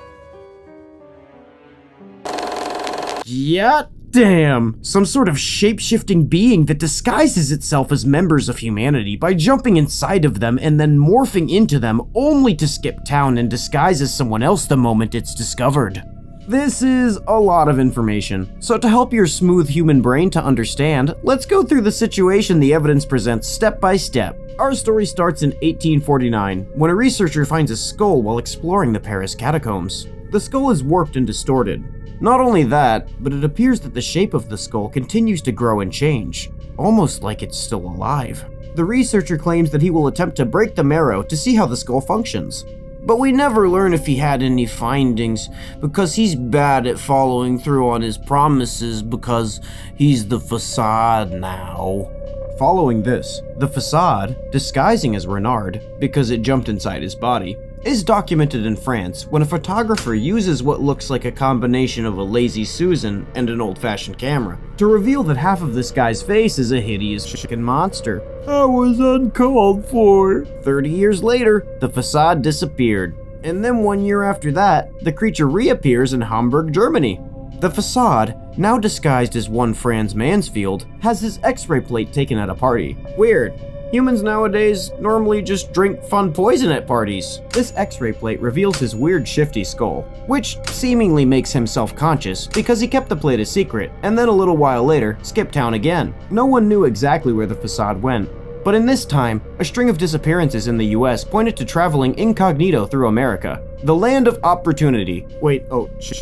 Yeah, damn! Some sort of shape-shifting being that disguises itself as members of humanity by jumping inside of them and then morphing into them only to skip town and disguise as someone else the moment it's discovered. This is a lot of information, so to help your smooth human brain to understand, let's go through the situation the evidence presents step by step. Our story starts in 1849, when a researcher finds a skull while exploring the Paris catacombs. The skull is warped and distorted. Not only that, but it appears that the shape of the skull continues to grow and change, almost like it's still alive. The researcher claims that he will attempt to break the marrow to see how the skull functions. But we never learn if he had any findings, because he's bad at following through on his promises because he's the facade now. Following this, the facade, disguising as Renard because it jumped inside his body, is documented in France when a photographer uses what looks like a combination of a lazy Susan and an old-fashioned camera to reveal that half of this guy's face is a hideous chicken monster. I was uncalled for. 30 years later, the facade disappeared, and then 1 year after that, the creature reappears in Hamburg, Germany. The facade, now disguised as one Franz Mansfield, has his X-ray plate taken at a party. Weird. Humans nowadays normally just drink fun poison at parties. This X-ray plate reveals his weird shifty skull, which seemingly makes him self-conscious because he kept the plate a secret, and then a little while later, skipped town again. No one knew exactly where the facade went, but in this time, a string of disappearances in the US pointed to traveling incognito through America. The land of opportunity. Wait,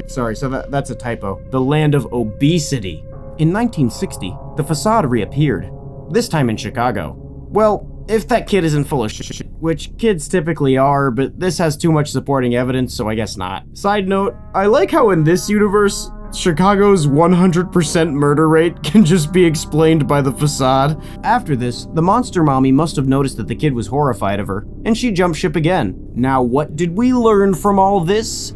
sorry, so that's a typo. The land of obesity. In 1960, the facade reappeared, this time in Chicago. Well, if that kid isn't full of shit, which kids typically are, but this has too much supporting evidence, so I guess not. Side note, I like how in this universe, Chicago's 100% murder rate can just be explained by the facade. After this, the monster mommy must have noticed that the kid was horrified of her, and she jumped ship again. Now, what did we learn from all this?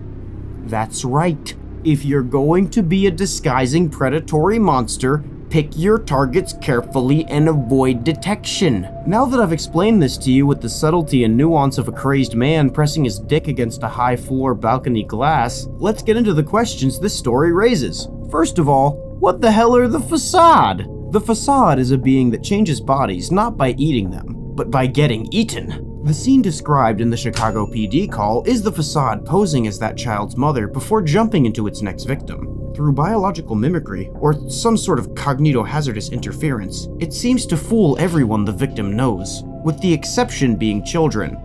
That's right. If you're going to be a disguising predatory monster, pick your targets carefully and avoid detection. Now that I've explained this to you with the subtlety and nuance of a crazed man pressing his dick against a high floor balcony glass, let's get into the questions this story raises. First of all, what the hell are the facade? The facade is a being that changes bodies not by eating them, but by getting eaten. The scene described in the Chicago PD call is the facade posing as that child's mother before jumping into its next victim. Through biological mimicry, or some sort of cognitohazardous interference, it seems to fool everyone the victim knows, with the exception being children,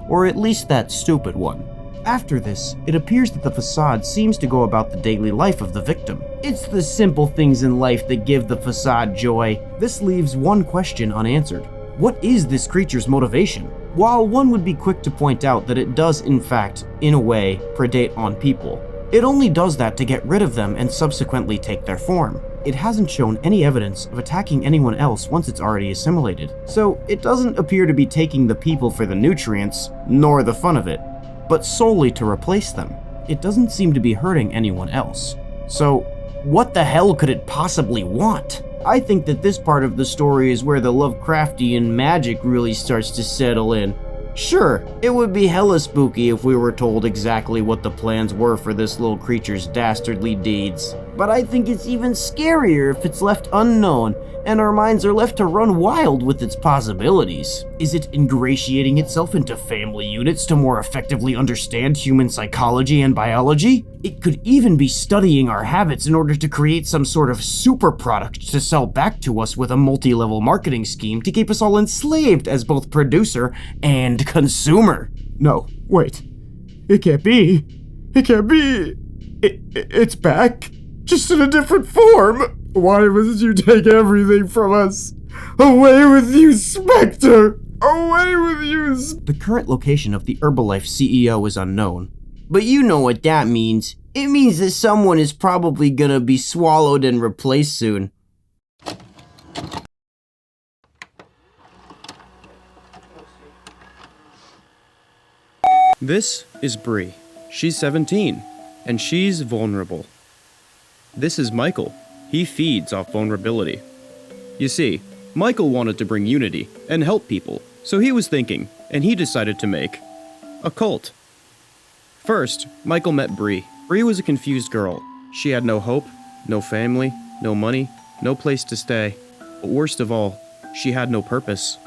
or at least that stupid one. After this, it appears that the facade seems to go about the daily life of the victim. It's the simple things in life that give the facade joy. This leaves one question unanswered. What is this creature's motivation? While one would be quick to point out that it does in fact, in a way, predate on people, it only does that to get rid of them and subsequently take their form. It hasn't shown any evidence of attacking anyone else once it's already assimilated, so it doesn't appear to be taking the people for the nutrients, nor the fun of it, but solely to replace them. It doesn't seem to be hurting anyone else. So, what the hell could it possibly want? I think that this part of the story is where the Lovecraftian magic really starts to settle in. Sure, it would be hella spooky if we were told exactly what the plans were for this little creature's dastardly deeds. But I think it's even scarier if it's left unknown, and our minds are left to run wild with its possibilities. Is it ingratiating itself into family units to more effectively understand human psychology and biology? It could even be studying our habits in order to create some sort of super product to sell back to us with a multi-level marketing scheme to keep us all enslaved as both producer and consumer. No, wait. It can't be. It can't be. It's back. Just in a different form. Why must you take everything from us? Away with you, Spectre! Away with you! The current location of the Herbalife CEO is unknown. But you know what that means. It means that someone is probably gonna be swallowed and replaced soon. This is Bree. She's 17, and she's vulnerable. This is Michael. He feeds off vulnerability. You see, Michael wanted to bring unity and help people, so he was thinking, and he decided to make a cult. First, Michael met Bree. Bree was a confused girl. She had no hope, no family, no money, no place to stay. But worst of all, she had no purpose.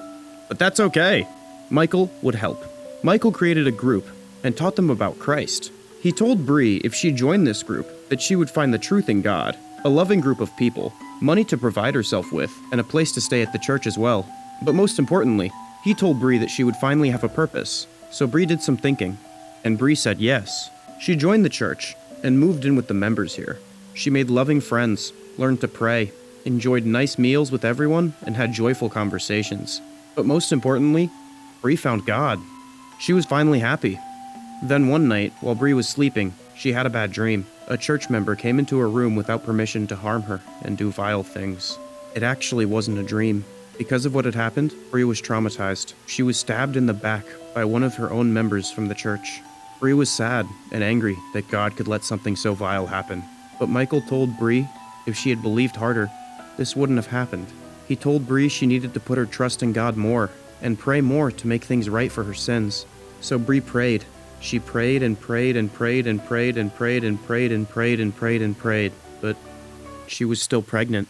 But that's okay. Michael would help. Michael created a group and taught them about Christ. He told Bree if she joined this group, that she would find the truth in God, a loving group of people, money to provide herself with, and a place to stay at the church as well. But most importantly, he told Bree that she would finally have a purpose. So Bree did some thinking, and Bree said yes. She joined the church and moved in with the members here. She made loving friends, learned to pray, enjoyed nice meals with everyone, and had joyful conversations. But most importantly, Bree found God. She was finally happy. Then one night, while Bree was sleeping, she had a bad dream. A church member came into her room without permission to harm her and do vile things. It actually wasn't a dream. Because of what had happened, Bree was traumatized. She was stabbed in the back by one of her own members from the church. Bree was sad and angry that God could let something so vile happen. But Michael told Bree if she had believed harder, this wouldn't have happened. He told Bree she needed to put her trust in God more and pray more to make things right for her sins. So Bree prayed. She prayed and prayed and prayed and prayed and prayed and prayed and prayed and prayed and prayed, but she was still pregnant.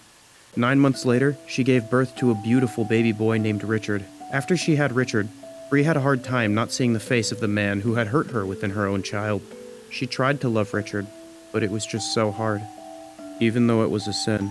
9 months later, she gave birth to a beautiful baby boy named Richard. After she had Richard, Bree had a hard time not seeing the face of the man who had hurt her within her own child. She tried to love Richard, but it was just so hard, even though it was a sin.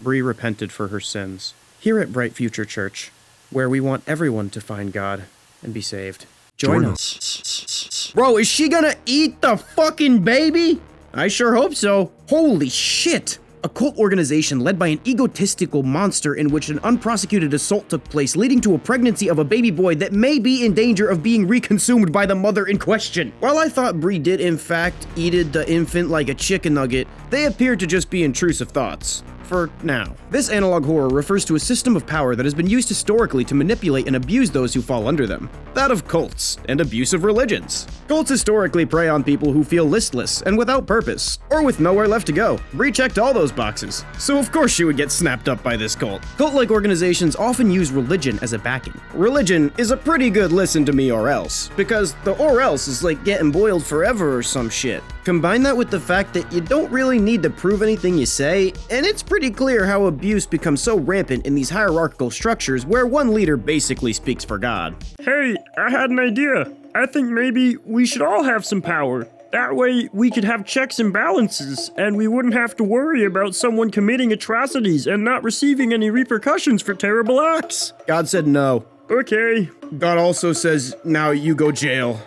Bree repented for her sins. Here at Bright Future Church, where we want everyone to find God and be saved. Join us. Bro, is she gonna eat the fucking baby? I sure hope so. Holy shit! A cult organization led by an egotistical monster in which an unprosecuted assault took place, leading to a pregnancy of a baby boy that may be in danger of being reconsumed by the mother in question. While I thought Bree did in fact eat the infant like a chicken nugget, they appear to just be intrusive thoughts. For now. This analog horror refers to a system of power that has been used historically to manipulate and abuse those who fall under them. That of cults and abusive religions. Cults historically prey on people who feel listless and without purpose, or with nowhere left to go. Bree checked all those boxes, so of course she would get snapped up by this cult. Cult-like organizations often use religion as a backing. Religion is a pretty good listen to me or else, because the or else is like getting boiled forever or some shit. Combine that with the fact that you don't really need to prove anything you say, and it's pretty clear how abuse becomes so rampant in these hierarchical structures where one leader basically speaks for God. Hey, I had an idea. I think maybe we should all have some power. That way we could have checks and balances, and we wouldn't have to worry about someone committing atrocities and not receiving any repercussions for terrible acts. God said no. Okay. God also says, now you go jail.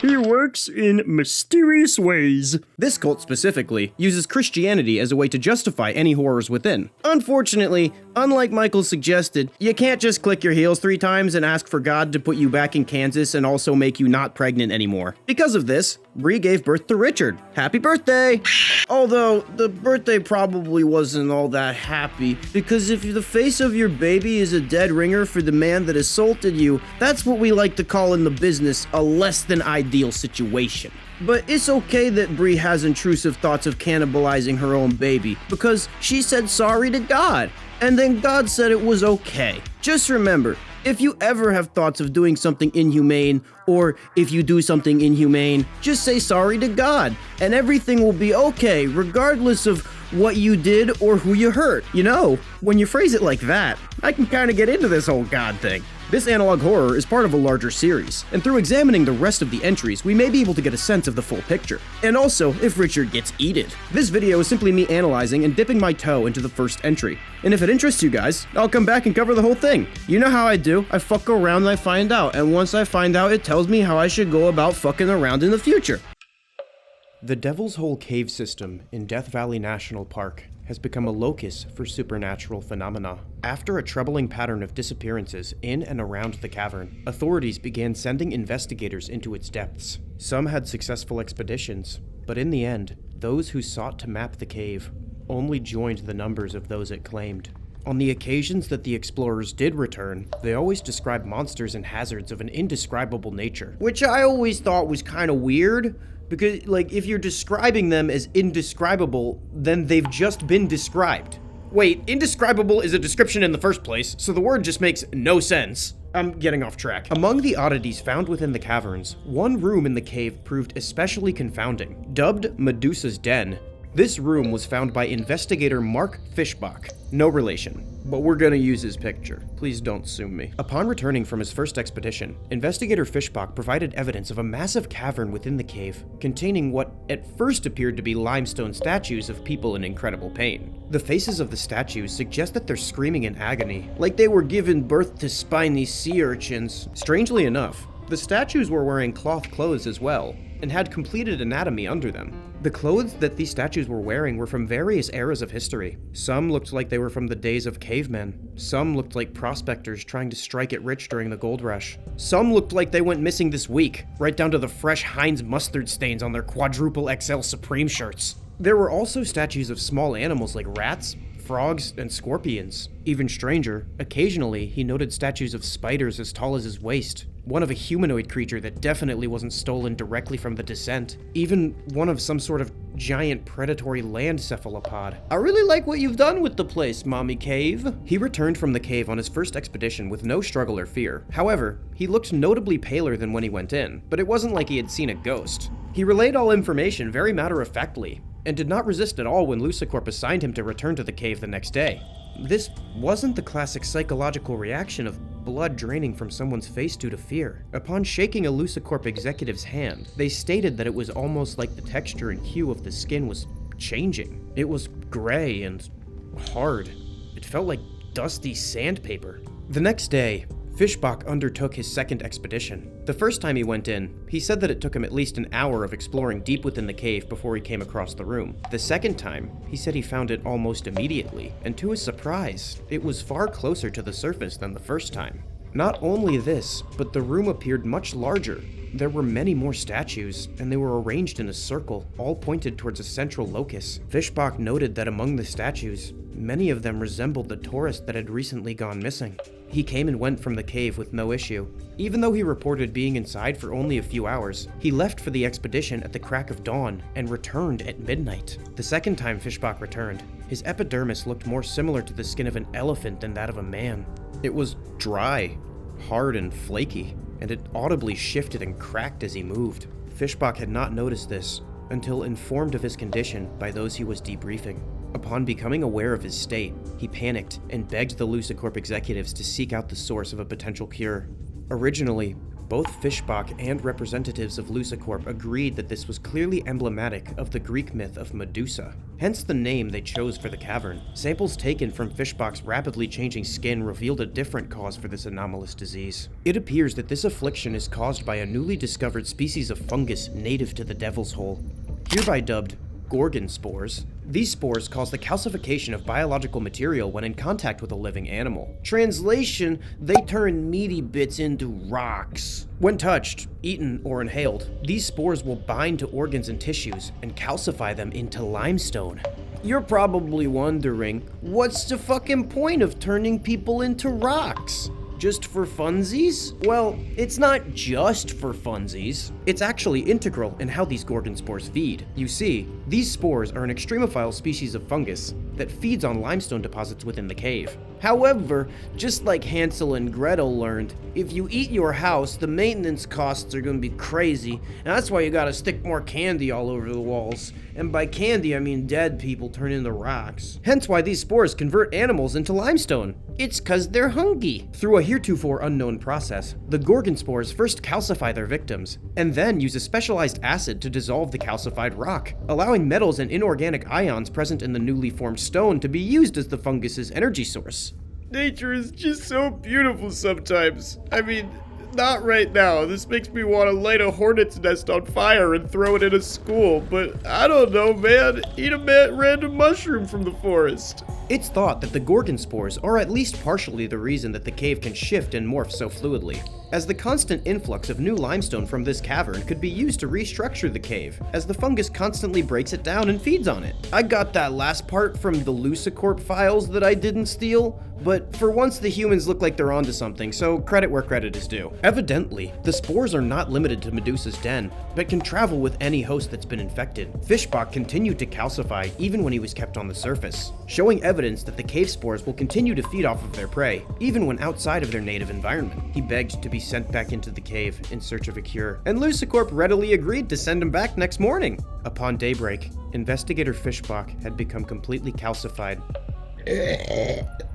He works in mysterious ways. This cult specifically uses Christianity as a way to justify any horrors within. Unfortunately, unlike Michael suggested, you can't just click your heels 3 times and ask for God to put you back in Kansas and also make you not pregnant anymore. Because of this, Bree gave birth to Richard. Happy birthday! Although, the birthday probably wasn't all that happy, because if the face of your baby is a dead ringer for the man that assaulted you, that's what we like to call in the business a less than ideal situation. But it's okay that Bree has intrusive thoughts of cannibalizing her own baby, because she said sorry to God, and then God said it was okay. Just remember, if you ever have thoughts of doing something inhumane, or if you do something inhumane, just say sorry to God, and everything will be okay, regardless of what you did or who you hurt. You know, when you phrase it like that, I can kind of get into this whole God thing. This analog horror is part of a larger series, and through examining the rest of the entries, we may be able to get a sense of the full picture. And also, if Richard gets eated. This video is simply me analyzing and dipping my toe into the first entry. And if it interests you guys, I'll come back and cover the whole thing. You know how I do, I fuck around and I find out, and once I find out, it tells me how I should go about fucking around in the future. The Devil's Hole cave system in Death Valley National Park has become a locus for supernatural phenomena. After a troubling pattern of disappearances in and around the cavern, authorities began sending investigators into its depths. Some had successful expeditions, but in the end, those who sought to map the cave only joined the numbers of those it claimed. On the occasions that the explorers did return, they always described monsters and hazards of an indescribable nature. Which I always thought was kind of weird, because, like, if you're describing them as indescribable, then they've just been described. Wait, indescribable is a description in the first place, so the word just makes no sense. I'm getting off track. Among the oddities found within the caverns, one room in the cave proved especially confounding. Dubbed Medusa's Den, this room was found by investigator Mark Fischbach. No relation, but we're gonna use his picture. Please don't sue me. Upon returning from his first expedition, investigator Fischbach provided evidence of a massive cavern within the cave, containing what at first appeared to be limestone statues of people in incredible pain. The faces of the statues suggest that they're screaming in agony, like they were given birth to spiny sea urchins. Strangely enough, the statues were wearing cloth clothes as well, and had completed anatomy under them. The clothes that these statues were wearing were from various eras of history. Some looked like they were from the days of cavemen. Some looked like prospectors trying to strike it rich during the gold rush. Some looked like they went missing this week, right down to the fresh Heinz mustard stains on their quadruple XL Supreme shirts. There were also statues of small animals like rats, frogs, and scorpions. Even stranger, occasionally he noted statues of spiders as tall as his waist, one of a humanoid creature that definitely wasn't stolen directly from the descent, even one of some sort of giant predatory land cephalopod. I really like what you've done with the place, Mommy Cave. He returned from the cave on his first expedition with no struggle or fear. However, he looked notably paler than when he went in, but it wasn't like he had seen a ghost. He relayed all information very matter-of-factly, and did not resist at all when Lucicorp assigned him to return to the cave the next day. This wasn't the classic psychological reaction of blood draining from someone's face due to fear. Upon shaking a Lucicorp executive's hand, they stated that it was almost like the texture and hue of the skin was changing. It was gray and hard. It felt like dusty sandpaper. The next day, Fischbach undertook his second expedition. The first time he went in, he said that it took him at least an hour of exploring deep within the cave before he came across the room. The second time, he said he found it almost immediately, and to his surprise, it was far closer to the surface than the first time. Not only this, but the room appeared much larger. There were many more statues, and they were arranged in a circle, all pointed towards a central locus. Fischbach noted that among the statues, many of them resembled the tourist that had recently gone missing. He came and went from the cave with no issue. Even though he reported being inside for only a few hours, he left for the expedition at the crack of dawn and returned at midnight. The second time Fischbach returned, his epidermis looked more similar to the skin of an elephant than that of a man. It was dry, hard, and flaky, and it audibly shifted and cracked as he moved. Fischbach had not noticed this until informed of his condition by those he was debriefing. Upon becoming aware of his state, he panicked and begged the Lucicorp executives to seek out the source of a potential cure. Originally, Both Fischbach and representatives of Lucicorp agreed that this was clearly emblematic of the Greek myth of Medusa, hence the name they chose for the cavern. Samples taken from Fischbach's rapidly changing skin revealed a different cause for this anomalous disease. It appears that this affliction is caused by a newly discovered species of fungus native to the Devil's Hole, hereby dubbed Gorgon spores. These spores cause the calcification of biological material when in contact with a living animal. Translation, they turn meaty bits into rocks. When touched, eaten, or inhaled, these spores will bind to organs and tissues and calcify them into limestone. You're probably wondering, what's the fucking point of turning people into rocks? Just for funsies? Well, it's not just for funsies. It's actually integral in how these Gorgon spores feed. You see, these spores are an extremophile species of fungus that feeds on limestone deposits within the cave. However, just like Hansel and Gretel learned, if you eat your house, the maintenance costs are gonna be crazy, and that's why you gotta stick more candy all over the walls. And by candy, I mean dead people turn into rocks. Hence why these spores convert animals into limestone. It's 'cause they're hungry. Through a heretofore unknown process, the Gorgon spores first calcify their victims, and then use a specialized acid to dissolve the calcified rock, allowing metals and inorganic ions present in the newly formed stone to be used as the fungus's energy source. Nature is just so beautiful sometimes. I mean, not right now. This makes me want to light a hornet's nest on fire and throw it in a school, but I don't know, man. Eat a random mushroom from the forest. It's thought that the Gorgon spores are at least partially the reason that the cave can shift and morph so fluidly, as the constant influx of new limestone from this cavern could be used to restructure the cave, as the fungus constantly breaks it down and feeds on it. I got that last part from the Lucicorp files that I didn't steal, but for once the humans look like they're onto something, so credit where credit is due. Evidently, the spores are not limited to Medusa's den, but can travel with any host that's been infected. Fischbach continued to calcify even when he was kept on the surface, showing evidence that the cave spores will continue to feed off of their prey, even when outside of their native environment. He begged to be sent back into the cave in search of a cure, and Lucicorp readily agreed to send him back next morning. Upon daybreak, Investigator Fischbach had become completely calcified,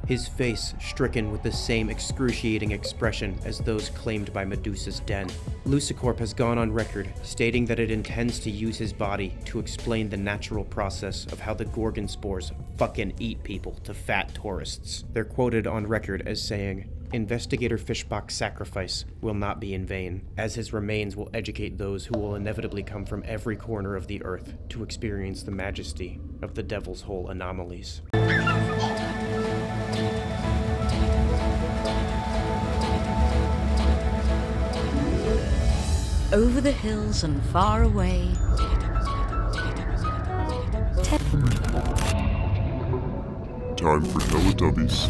his face stricken with the same excruciating expression as those claimed by Medusa's den. Lucicorp has gone on record stating that it intends to use his body to explain the natural process of how the Gorgon spores fucking eat people to fat tourists. They're quoted on record as saying, "Investigator Fischbach's sacrifice will not be in vain, as his remains will educate those who will inevitably come from every corner of the earth to experience the majesty of the Devil's Hole anomalies." Over the hills and far away. Time for Teletubbies.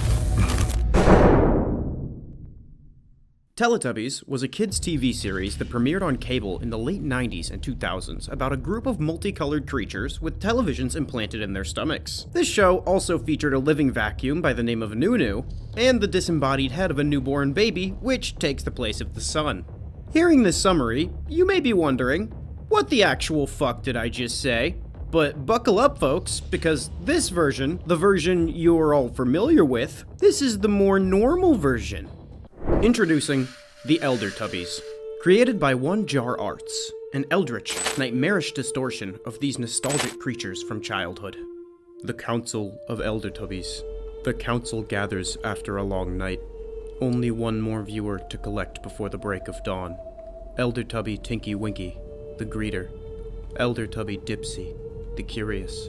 Teletubbies was a kids' TV series that premiered on cable in the late 90s and 2000s about a group of multicolored creatures with televisions implanted in their stomachs. This show also featured a living vacuum by the name of Nunu, and the disembodied head of a newborn baby, which takes the place of the sun. Hearing this summary, you may be wondering, what the actual fuck did I just say? But buckle up, folks, because this version, the version you're all familiar with, this is the more normal version. Introducing the Elder Tubbies. Created by One Jar Arts, an eldritch, nightmarish distortion of these nostalgic creatures from childhood. The Council of Elder Tubbies. The council gathers after a long night. Only one more viewer to collect before the break of dawn. Elder Tubby Tinky Winky, the greeter. Elder Tubby Dipsy, the curious.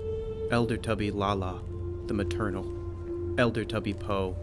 Elder Tubby Lala, the maternal. Elder Tubby Poe,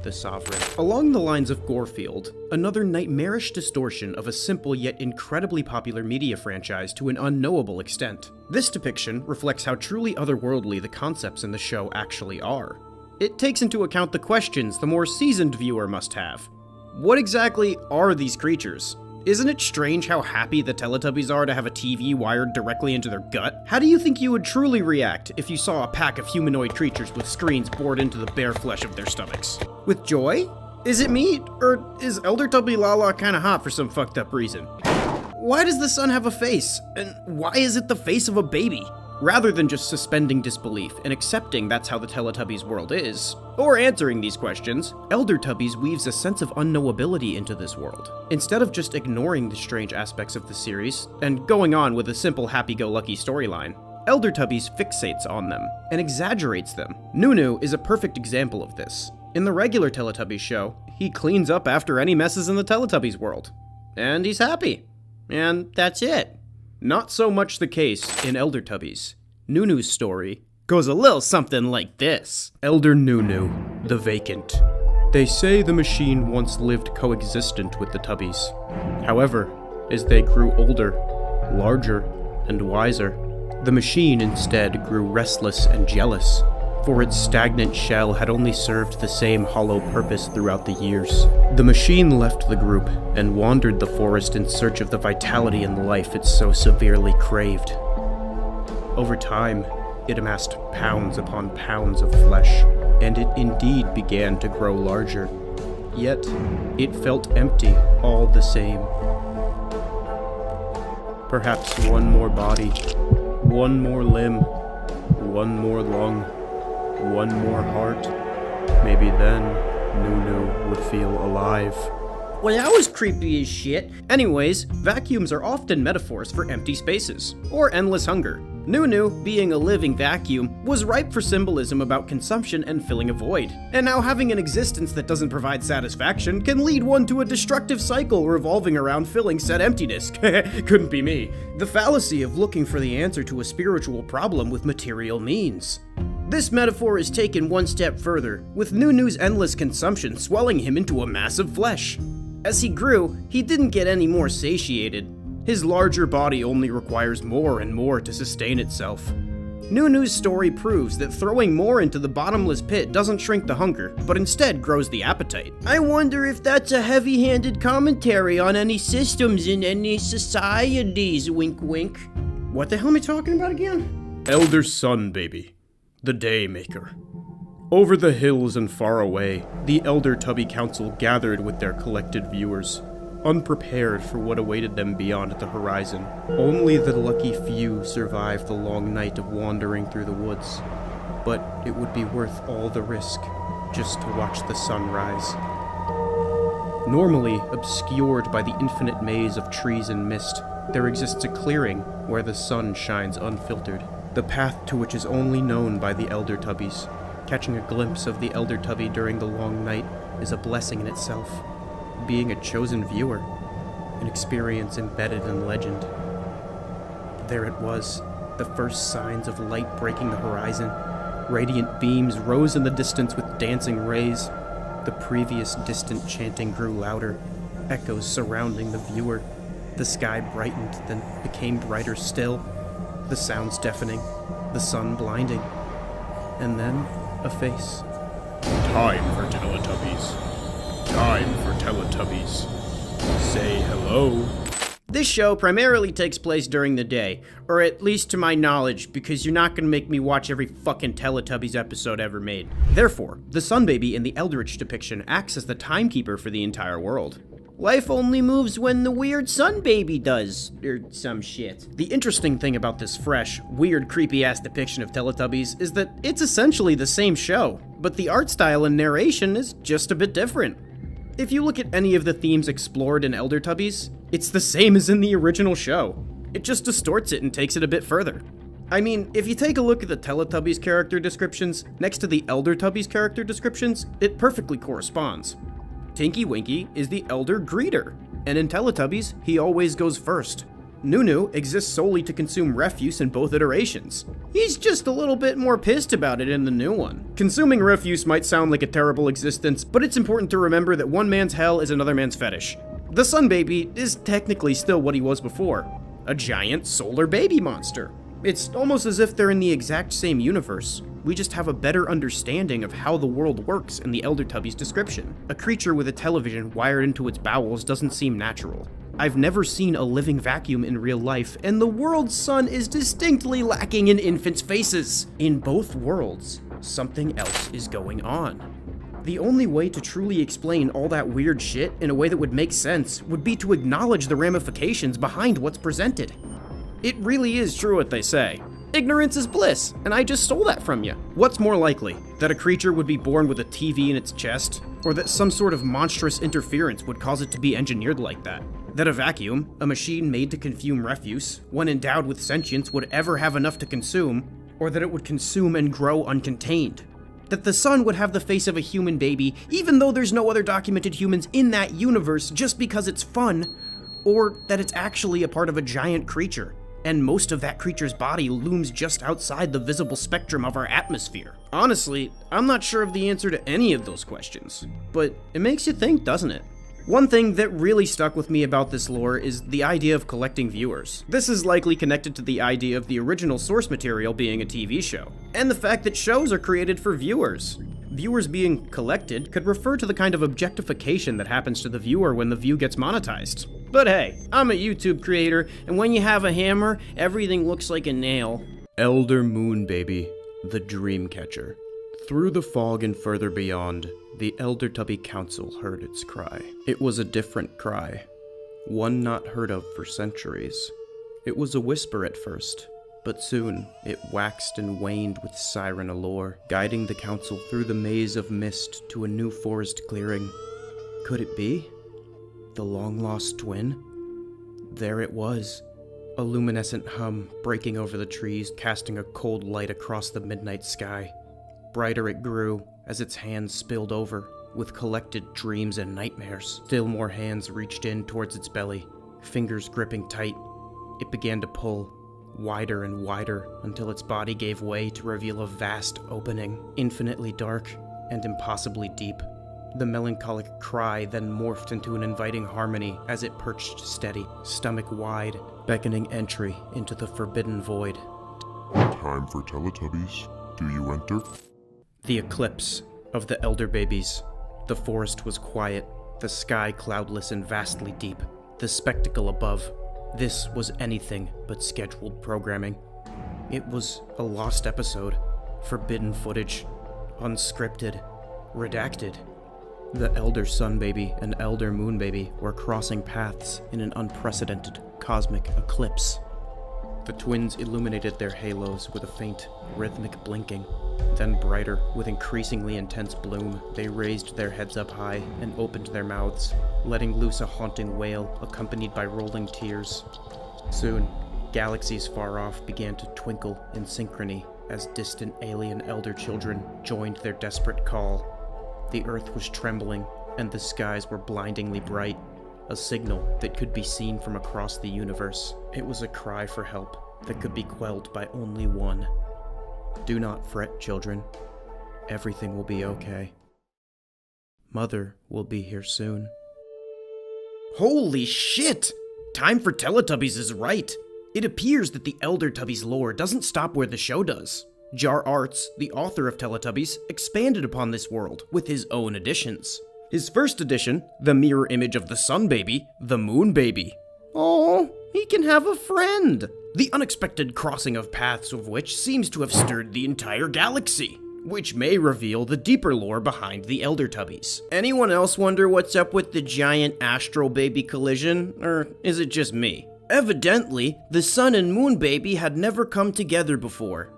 the sovereign. Along the lines of Gorefield, another nightmarish distortion of a simple yet incredibly popular media franchise to an unknowable extent. This depiction reflects how truly otherworldly the concepts in the show actually are. It takes into account the questions the more seasoned viewer must have. What exactly are these creatures? Isn't it strange how happy the Teletubbies are to have a TV wired directly into their gut? How do you think you would truly react if you saw a pack of humanoid creatures with screens bored into the bare flesh of their stomachs? With joy? Is it me? Or is Elder Tubby Lala kinda hot for some fucked up reason? Why does the sun have a face? And why is it the face of a baby? Rather than just suspending disbelief and accepting that's how the Teletubbies world is, or answering these questions, Elder Tubbies weaves a sense of unknowability into this world. Instead of just ignoring the strange aspects of the series and going on with a simple happy-go-lucky storyline, Elder Tubbies fixates on them and exaggerates them. Nunu is a perfect example of this. In the regular Teletubbies show, he cleans up after any messes in the Teletubbies world. And he's happy. And that's it. Not so much the case in Elder Tubbies. Nunu's story goes a little something like this. Elder Nunu, the Vacant. They say the machine once lived coexistent with the Tubbies. However, as they grew older, larger, and wiser, the machine instead grew restless and jealous, for its stagnant shell had only served the same hollow purpose throughout the years. The machine left the group and wandered the forest in search of the vitality and life it so severely craved. Over time, it amassed pounds upon pounds of flesh, and it indeed began to grow larger. Yet, it felt empty all the same. Perhaps one more body, one more limb, one more lung, one more heart. Maybe then Nunu would feel alive. Well, that was creepy as shit. Anyways, vacuums are often metaphors for empty spaces, or endless hunger. Nunu, being a living vacuum, was ripe for symbolism about consumption and filling a void. And now having an existence that doesn't provide satisfaction can lead one to a destructive cycle revolving around filling said emptiness. Couldn't be me. The fallacy of looking for the answer to a spiritual problem with material means. This metaphor is taken one step further, with Nunu's endless consumption swelling him into a mass of flesh. As he grew, he didn't get any more satiated. His larger body only requires more and more to sustain itself. Nunu's story proves that throwing more into the bottomless pit doesn't shrink the hunger, but instead grows the appetite. I wonder if that's a heavy-handed commentary on any systems in any societies, wink wink. What the hell am I talking about again? Elder Sun Baby, the Day Maker. Over the hills and far away, the Elder Tubby Council gathered with their collected viewers, unprepared for what awaited them beyond the horizon. Only the lucky few survived the long night of wandering through the woods, but it would be worth all the risk just to watch the sun rise. Normally obscured by the infinite maze of trees and mist, there exists a clearing where the sun shines unfiltered, the path to which is only known by the Elder Tubbies. Catching a glimpse of the Elder Tubby during the long night is a blessing in itself. Being a chosen viewer, an experience embedded in legend. There it was, the first signs of light breaking the horizon. Radiant beams rose in the distance with dancing rays. The previous distant chanting grew louder, echoes surrounding the viewer. The sky brightened, then became brighter still. The sounds deafening, the sun blinding. And then, a face. Time for Teletubbies. Time for Teletubbies. Say hello. This show primarily takes place during the day, or at least to my knowledge, because you're not gonna make me watch every fucking Teletubbies episode ever made. Therefore, the Sun Baby in the Eldritch depiction acts as the timekeeper for the entire world. Life only moves when the weird Sun Baby does, or some shit. The interesting thing about this fresh, weird, creepy-ass depiction of Teletubbies is that it's essentially the same show, but the art style and narration is just a bit different. If you look at any of the themes explored in Elder Tubbies, it's the same as in the original show. It just distorts it and takes it a bit further. I mean, if you take a look at the Teletubbies character descriptions next to the Elder Tubbies character descriptions, it perfectly corresponds. Tinky Winky is the Elder Greeter, and in Teletubbies, he always goes first. Nunu exists solely to consume refuse in both iterations. He's just a little bit more pissed about it in the new one. Consuming refuse might sound like a terrible existence, but it's important to remember that one man's hell is another man's fetish. The Sun Baby is technically still what he was before, a giant solar baby monster. It's almost as if they're in the exact same universe. We just have a better understanding of how the world works in the Elder Tubbies description. A creature with a television wired into its bowels doesn't seem natural. I've never seen a living vacuum in real life, and the world's sun is distinctly lacking in infants' faces. In both worlds, something else is going on. The only way to truly explain all that weird shit in a way that would make sense would be to acknowledge the ramifications behind what's presented. It really is true what they say. Ignorance is bliss, and I just stole that from you. What's more likely, that a creature would be born with a TV in its chest, or that some sort of monstrous interference would cause it to be engineered like that? That a vacuum, a machine made to consume refuse, when endowed with sentience would ever have enough to consume, or that it would consume and grow uncontained? That the sun would have the face of a human baby, even though there's no other documented humans in that universe just because it's fun, or that it's actually a part of a giant creature, and most of that creature's body looms just outside the visible spectrum of our atmosphere. Honestly, I'm not sure of the answer to any of those questions, but it makes you think, doesn't it? One thing that really stuck with me about this lore is the idea of collecting viewers. This is likely connected to the idea of the original source material being a TV show, and the fact that shows are created for viewers. Viewers being collected could refer to the kind of objectification that happens to the viewer when the view gets monetized. But hey, I'm a YouTube creator, and when you have a hammer, everything looks like a nail. Elder Moon Baby, the dream catcher. Through the fog and further beyond, the Elder Tubby Council heard its cry. It was a different cry, one not heard of for centuries. It was a whisper at first, but soon it waxed and waned with siren allure, guiding the council through the maze of mist to a new forest clearing. Could it be? The long-lost twin? There it was, a luminescent hum breaking over the trees, casting a cold light across the midnight sky. Brighter it grew as its hands spilled over with collected dreams and nightmares. Still more hands reached in towards its belly, fingers gripping tight. It began to pull, wider and wider, until its body gave way to reveal a vast opening, infinitely dark and impossibly deep. The melancholic cry then morphed into an inviting harmony as it perched steady, stomach wide, beckoning entry into the forbidden void. Time for Teletubbies. Do you enter? The eclipse of the elder babies. The forest was quiet, the sky cloudless and vastly deep, the spectacle above. This was anything but scheduled programming. It was a lost episode, forbidden footage, unscripted, redacted. The Elder Sun Baby and Elder Moon Baby were crossing paths in an unprecedented cosmic eclipse. The twins illuminated their halos with a faint, rhythmic blinking. Then brighter, with increasingly intense bloom, they raised their heads up high and opened their mouths, letting loose a haunting wail accompanied by rolling tears. Soon, galaxies far off began to twinkle in synchrony as distant alien elder children joined their desperate call. The earth was trembling, and the skies were blindingly bright, a signal that could be seen from across the universe. It was a cry for help that could be quelled by only one. Do not fret, children. Everything will be okay. Mother will be here soon. Holy shit! Time for Teletubbies is right. It appears that the Elder Tubbies lore doesn't stop where the show does. Jar Arts, the author of Teletubbies, expanded upon this world with his own additions. His first edition, the mirror image of the Sun Baby, the Moon Baby. Oh, he can have a friend! The unexpected crossing of paths of which seems to have stirred the entire galaxy, which may reveal the deeper lore behind the Elder Tubbies. Anyone else wonder what's up with the giant Astral Baby collision, or is it just me? Evidently, the Sun and Moon Baby had never come together before.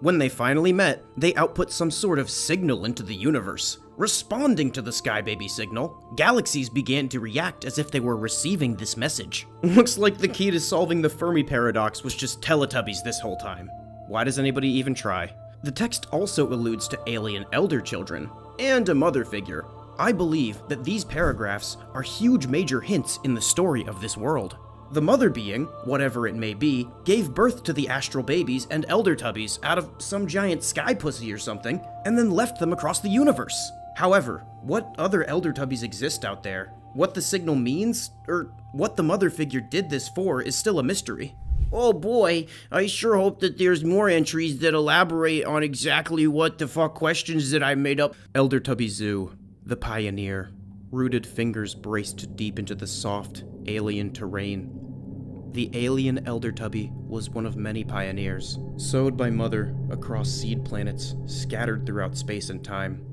When they finally met, they output some sort of signal into the universe. Responding to the Sky Baby signal, galaxies began to react as if they were receiving this message. Looks like the key to solving the Fermi paradox was just Teletubbies this whole time. Why does anybody even try? The text also alludes to alien elder children, and a mother figure. I believe that these paragraphs are huge major hints in the story of this world. The mother being, whatever it may be, gave birth to the Astral Babies and Elder Tubbies out of some giant sky pussy or something, and then left them across the universe. However, what other Elder Tubbies exist out there? What the signal means, or what the mother figure did this for, is still a mystery. Oh boy, I sure hope that there's more entries that elaborate on exactly what the fuck questions that I made up. Elder Tubby Zoo, the pioneer. Rooted fingers braced deep into the soft, alien terrain. The alien Elder Tubby was one of many pioneers, sowed by Mother across seed planets, scattered throughout space and time.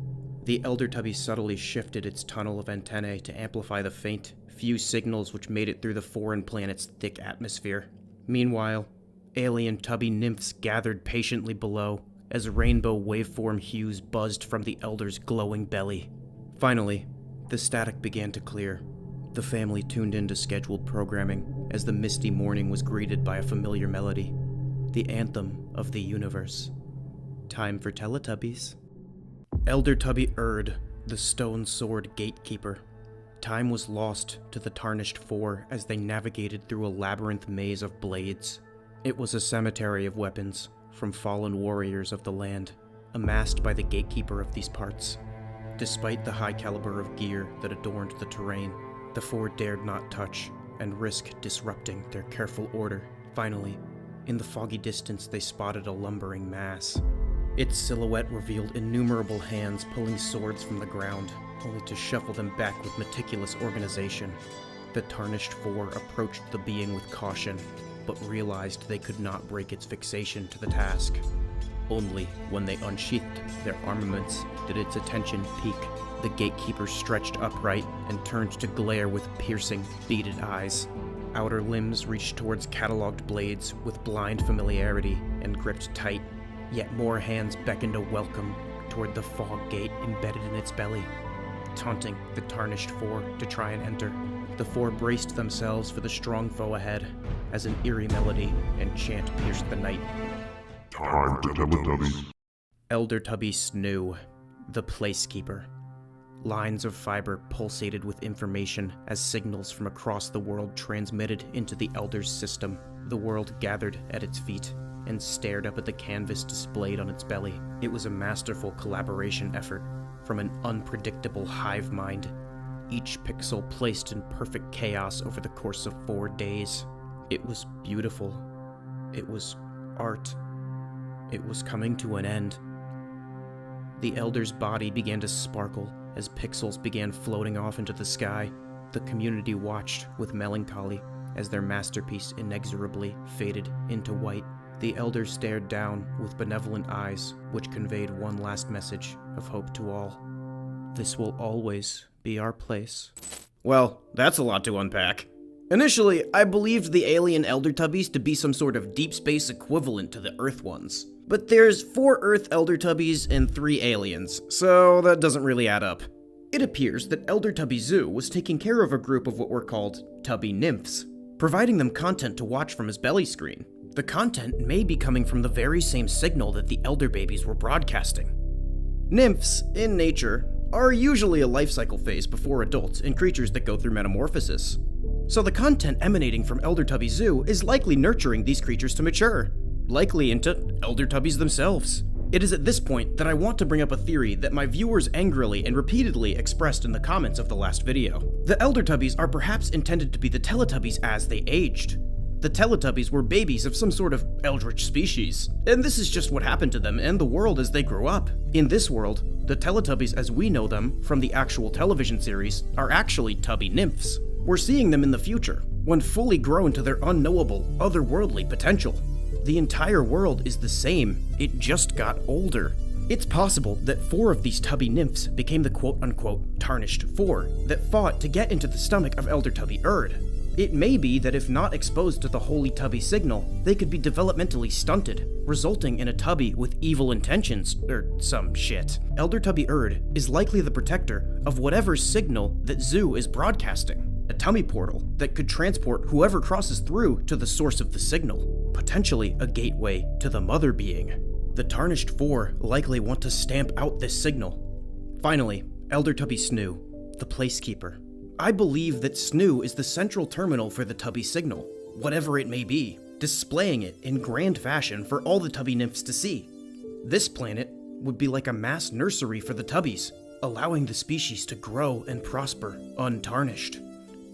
The Elder Tubby subtly shifted its tunnel of antennae to amplify the faint, few signals which made it through the foreign planet's thick atmosphere. Meanwhile, Alien tubby nymphs gathered patiently below as rainbow waveform hues buzzed from the elder's glowing belly. Finally, the static began to clear. The family tuned into scheduled programming as the misty morning was greeted by a familiar melody, the anthem of the universe. Time for Teletubbies. Elder Tubby Erd, the stone sword gatekeeper. Time was lost to the Tarnished Four as they navigated through a labyrinth maze of blades. It was a cemetery of weapons from fallen warriors of the land, amassed by the gatekeeper of these parts. Despite the high caliber of gear that adorned the terrain, the four dared not touch and risk disrupting their careful order. Finally, in the foggy distance, they spotted a lumbering mass. Its silhouette revealed innumerable hands pulling swords from the ground, only to shuffle them back with meticulous organization. The Tarnished Four approached the being with caution, but realized they could not break its fixation to the task. Only when they unsheathed their armaments did its attention peak. The gatekeeper stretched upright and turned to glare with piercing, beaded eyes. Outer limbs reached towards cataloged blades with blind familiarity and gripped tight, yet more hands beckoned a welcome toward the fog gate embedded in its belly, taunting the Tarnished Four to try and enter. The four braced themselves for the strong foe ahead, as an eerie melody and chant pierced the night. Time to Teletubbies. Elder Tubby Snoo, the Placekeeper. Lines of fiber pulsated with information as signals from across the world transmitted into the Elder's system. The world gathered at its feet and stared up at the canvas displayed on its belly. It was a masterful collaboration effort from an unpredictable hive mind, each pixel placed in perfect chaos over the course of 4 days. It was beautiful. It was art. It was coming to an end. The Elder's body began to sparkle as pixels began floating off into the sky. The community watched with melancholy as their masterpiece inexorably faded into white. The Elder stared down with benevolent eyes, which conveyed one last message of hope to all. This will always be our place. Well, that's a lot to unpack. Initially, I believed the alien Elder Tubbies to be some sort of deep space equivalent to the Earth ones. But there's 4 Earth Elder Tubbies and 3 aliens, so that doesn't really add up. It appears that Elder Tubby Zoo was taking care of a group of what were called Tubby Nymphs, providing them content to watch from his belly screen. The content may be coming from the very same signal that the Elder Babies were broadcasting. Nymphs, in nature, are usually a life cycle phase before adults and creatures that go through metamorphosis. So the content emanating from Elder Tubby Zoo is likely nurturing these creatures to mature, likely into Elder Tubbies themselves. It is at this point that I want to bring up a theory that my viewers angrily and repeatedly expressed in the comments of the last video. The Elder Tubbies are perhaps intended to be the Teletubbies as they aged. The Teletubbies were babies of some sort of eldritch species, and this is just what happened to them and the world as they grew up. In this world, the Teletubbies as we know them from the actual television series are actually Tubby Nymphs. We're seeing them in the future, when fully grown to their unknowable, otherworldly potential. The entire world is the same, it just got older. It's possible that 4 of these Tubby Nymphs became the quote-unquote Tarnished Four that fought to get into the stomach of Elder Tubby Erd. It may be that if not exposed to the holy Tubby signal, they could be developmentally stunted, resulting in a Tubby with evil intentions, or some shit. Elder Tubby Erd is likely the protector of whatever signal that Zoo is broadcasting. A tummy portal that could transport whoever crosses through to the source of the signal, potentially a gateway to the mother being. The Tarnished Four likely want to stamp out this signal. Finally, Elder Tubby Snoo, the Placekeeper. I believe that Snoo is the central terminal for the Tubby signal, whatever it may be, displaying it in grand fashion for all the Tubby Nymphs to see. This planet would be like a mass nursery for the Tubbies, allowing the species to grow and prosper untarnished.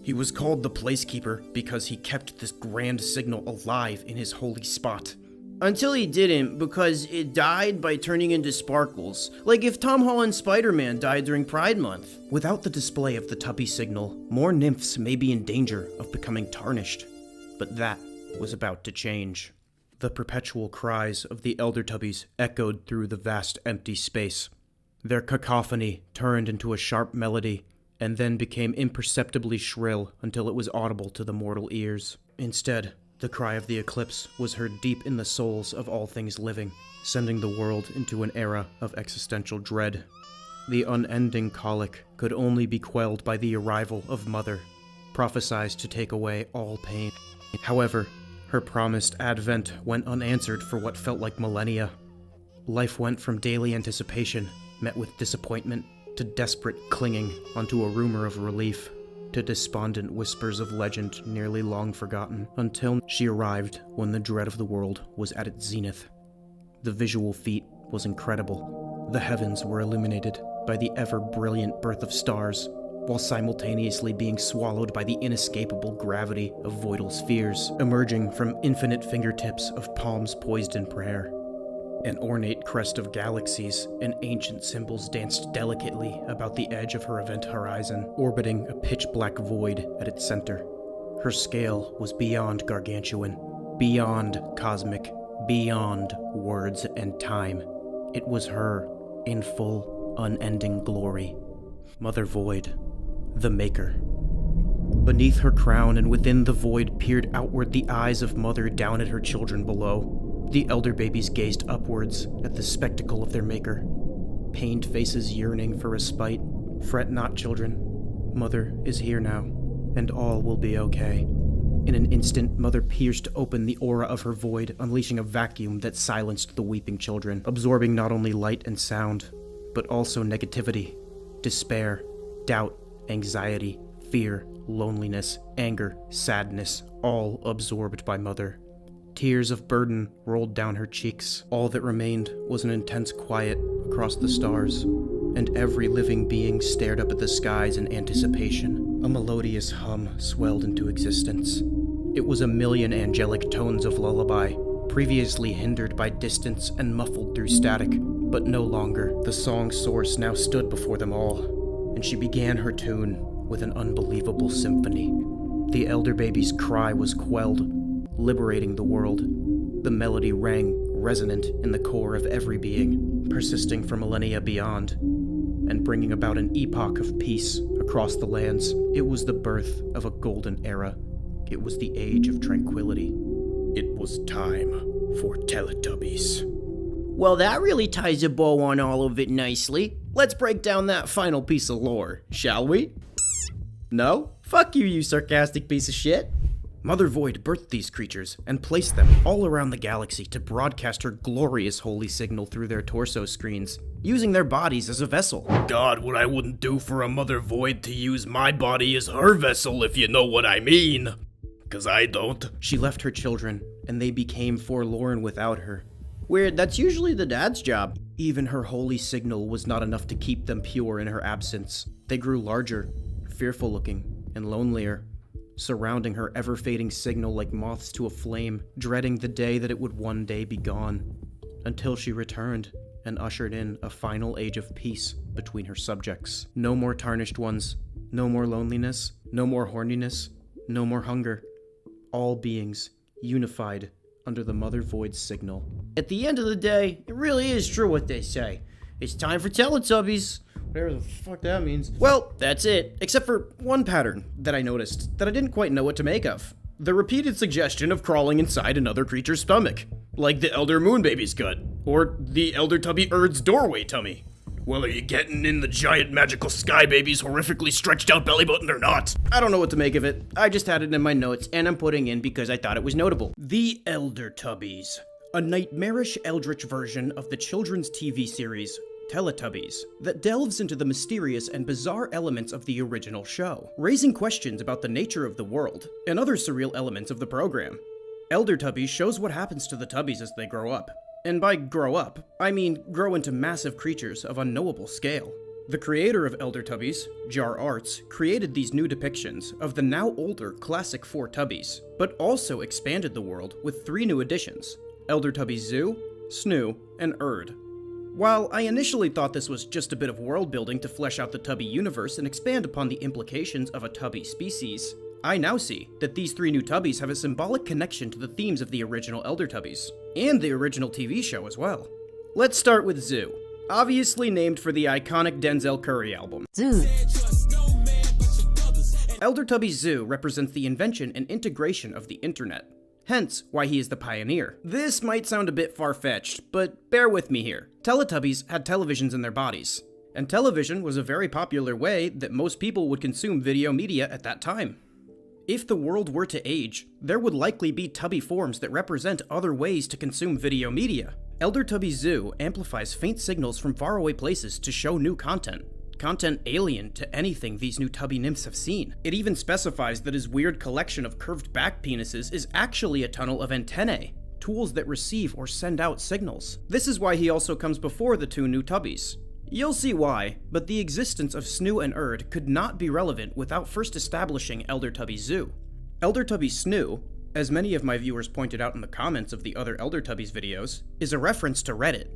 He was called the Placekeeper because he kept this grand signal alive in his holy spot. Until he didn't, because it died by turning into sparkles, like if Tom Holland's Spider-Man died during Pride Month. Without the display of the Tubby signal, more nymphs may be in danger of becoming tarnished. But that was about to change. The perpetual cries of the Elder Tubbies echoed through the vast empty space. Their cacophony turned into a sharp melody, and then became imperceptibly shrill until it was audible to the mortal ears. Instead, The cry of the eclipse was heard deep in the souls of all things living, sending the world into an era of existential dread. The unending colic could only be quelled by the arrival of Mother, prophesied to take away all pain. However, her promised advent went unanswered for what felt like millennia. Life went from daily anticipation, met with disappointment, to desperate clinging onto a rumor of relief, to despondent whispers of legend nearly long forgotten, until she arrived when the dread of the world was at its zenith. The visual feat was incredible. The heavens were illuminated by the ever-brilliant birth of stars, while simultaneously being swallowed by the inescapable gravity of voidal spheres, emerging from infinite fingertips of palms poised in prayer. An ornate crest of galaxies and ancient symbols danced delicately about the edge of her event horizon, orbiting a pitch-black void at its center. Her scale was beyond gargantuan, beyond cosmic, beyond words and time. It was her in full, unending glory. Mother Void, the Maker. Beneath her crown and within the void peered outward the eyes of Mother down at her children below. The elder babies gazed upwards at the spectacle of their maker. Pained faces yearning for respite. Fret not, children. Mother is here now, and all will be okay. In an instant, Mother pierced open the aura of her void, unleashing a vacuum that silenced the weeping children, absorbing not only light and sound, but also negativity, despair, doubt, anxiety, fear, loneliness, anger, sadness, all absorbed by Mother. Tears of burden rolled down her cheeks. All that remained was an intense quiet across the stars, and every living being stared up at the skies in anticipation. A melodious hum swelled into existence. It was a million angelic tones of lullaby, previously hindered by distance and muffled through static, but no longer. The song's source now stood before them all, and she began her tune with an unbelievable symphony. The elder baby's cry was quelled, liberating the world. The melody rang, resonant in the core of every being, persisting for millennia beyond, and bringing about an epoch of peace across the lands. It was the birth of a golden era. It was the age of tranquility. It was time for Teletubbies. Well, that really ties a bow on all of it nicely. Let's break down that final piece of lore, shall we? No? Fuck you, you sarcastic piece of shit. Mother Void birthed these creatures and placed them all around the galaxy to broadcast her glorious holy signal through their torso screens, using their bodies as a vessel. God, what I wouldn't do for a Mother Void to use my body as her vessel, if you know what I mean. 'Cause I don't. She left her children, and they became forlorn without her. Weird, that's usually the dad's job. Even her holy signal was not enough to keep them pure in her absence. They grew larger, fearful-looking, and lonelier, surrounding her ever-fading signal like moths to a flame, dreading the day that it would one day be gone, until she returned and ushered in a final age of peace between her subjects. No more tarnished ones, no more loneliness, no more horniness, no more hunger. All beings unified under the Mother Void's signal. At the end of the day, it really is true what they say. It's time for Teletubbies. Whatever the fuck that means. Well, that's it. Except for one pattern that I noticed that I didn't quite know what to make of. The repeated suggestion of crawling inside another creature's stomach. Like the Elder Moon Baby's gut. Or the Elder Tubby Erd's doorway tummy. Well, are you getting in the giant magical Sky Baby's horrifically stretched out belly button or not? I don't know what to make of it. I just had it in my notes, and I'm putting in because I thought it was notable. The Elder Tubbies. A nightmarish eldritch version of the children's TV series Teletubbies, that delves into the mysterious and bizarre elements of the original show, raising questions about the nature of the world and other surreal elements of the program. Elder Tubbies shows what happens to the Tubbies as they grow up. And by grow up, I mean grow into massive creatures of unknowable scale. The creator of Elder Tubbies, Jar Arts, created these new depictions of the now older classic 4 Tubbies, but also expanded the world with 3 new additions: Elder Tubbies Zoo, Snoo, and Erd. While I initially thought this was just a bit of world building to flesh out the Tubby universe and expand upon the implications of a Tubby species, I now see that these 3 new Tubbies have a symbolic connection to the themes of the original Elder Tubbies, and the original TV show as well. Let's start with Zoo, obviously named for the iconic Denzel Curry album. Zoo. Elder Tubby Zoo represents the invention and integration of the internet. hence why he is the pioneer. This might sound a bit far-fetched, but bear with me here. Teletubbies had televisions in their bodies, and television was a very popular way that most people would consume video media at that time. If the world were to age, there would likely be tubby forms that represent other ways to consume video media. Elder Tubby Zoo amplifies faint signals from faraway places to show new content alien to anything these new tubby nymphs have seen. It even specifies that his weird collection of curved back penises is actually a tunnel of antennae, tools that receive or send out signals. This is why he also comes before the two new tubbies. You'll see why, but the existence of Snoo and Erd could not be relevant without first establishing Elder Tubby Zoo. Elder Tubby Snoo, as many of my viewers pointed out in the comments of the other Elder Tubbies videos, is a reference to Reddit.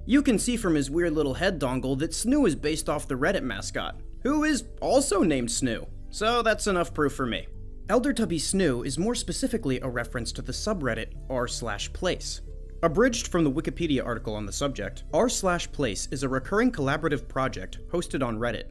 You can see from his weird little head dongle that Snoo is based off the Reddit mascot, who is also named Snoo, so that's enough proof for me. Elder Tubby Snoo is more specifically a reference to the subreddit r/place. Abridged from the Wikipedia article on the subject, r/place is a recurring collaborative project hosted on Reddit.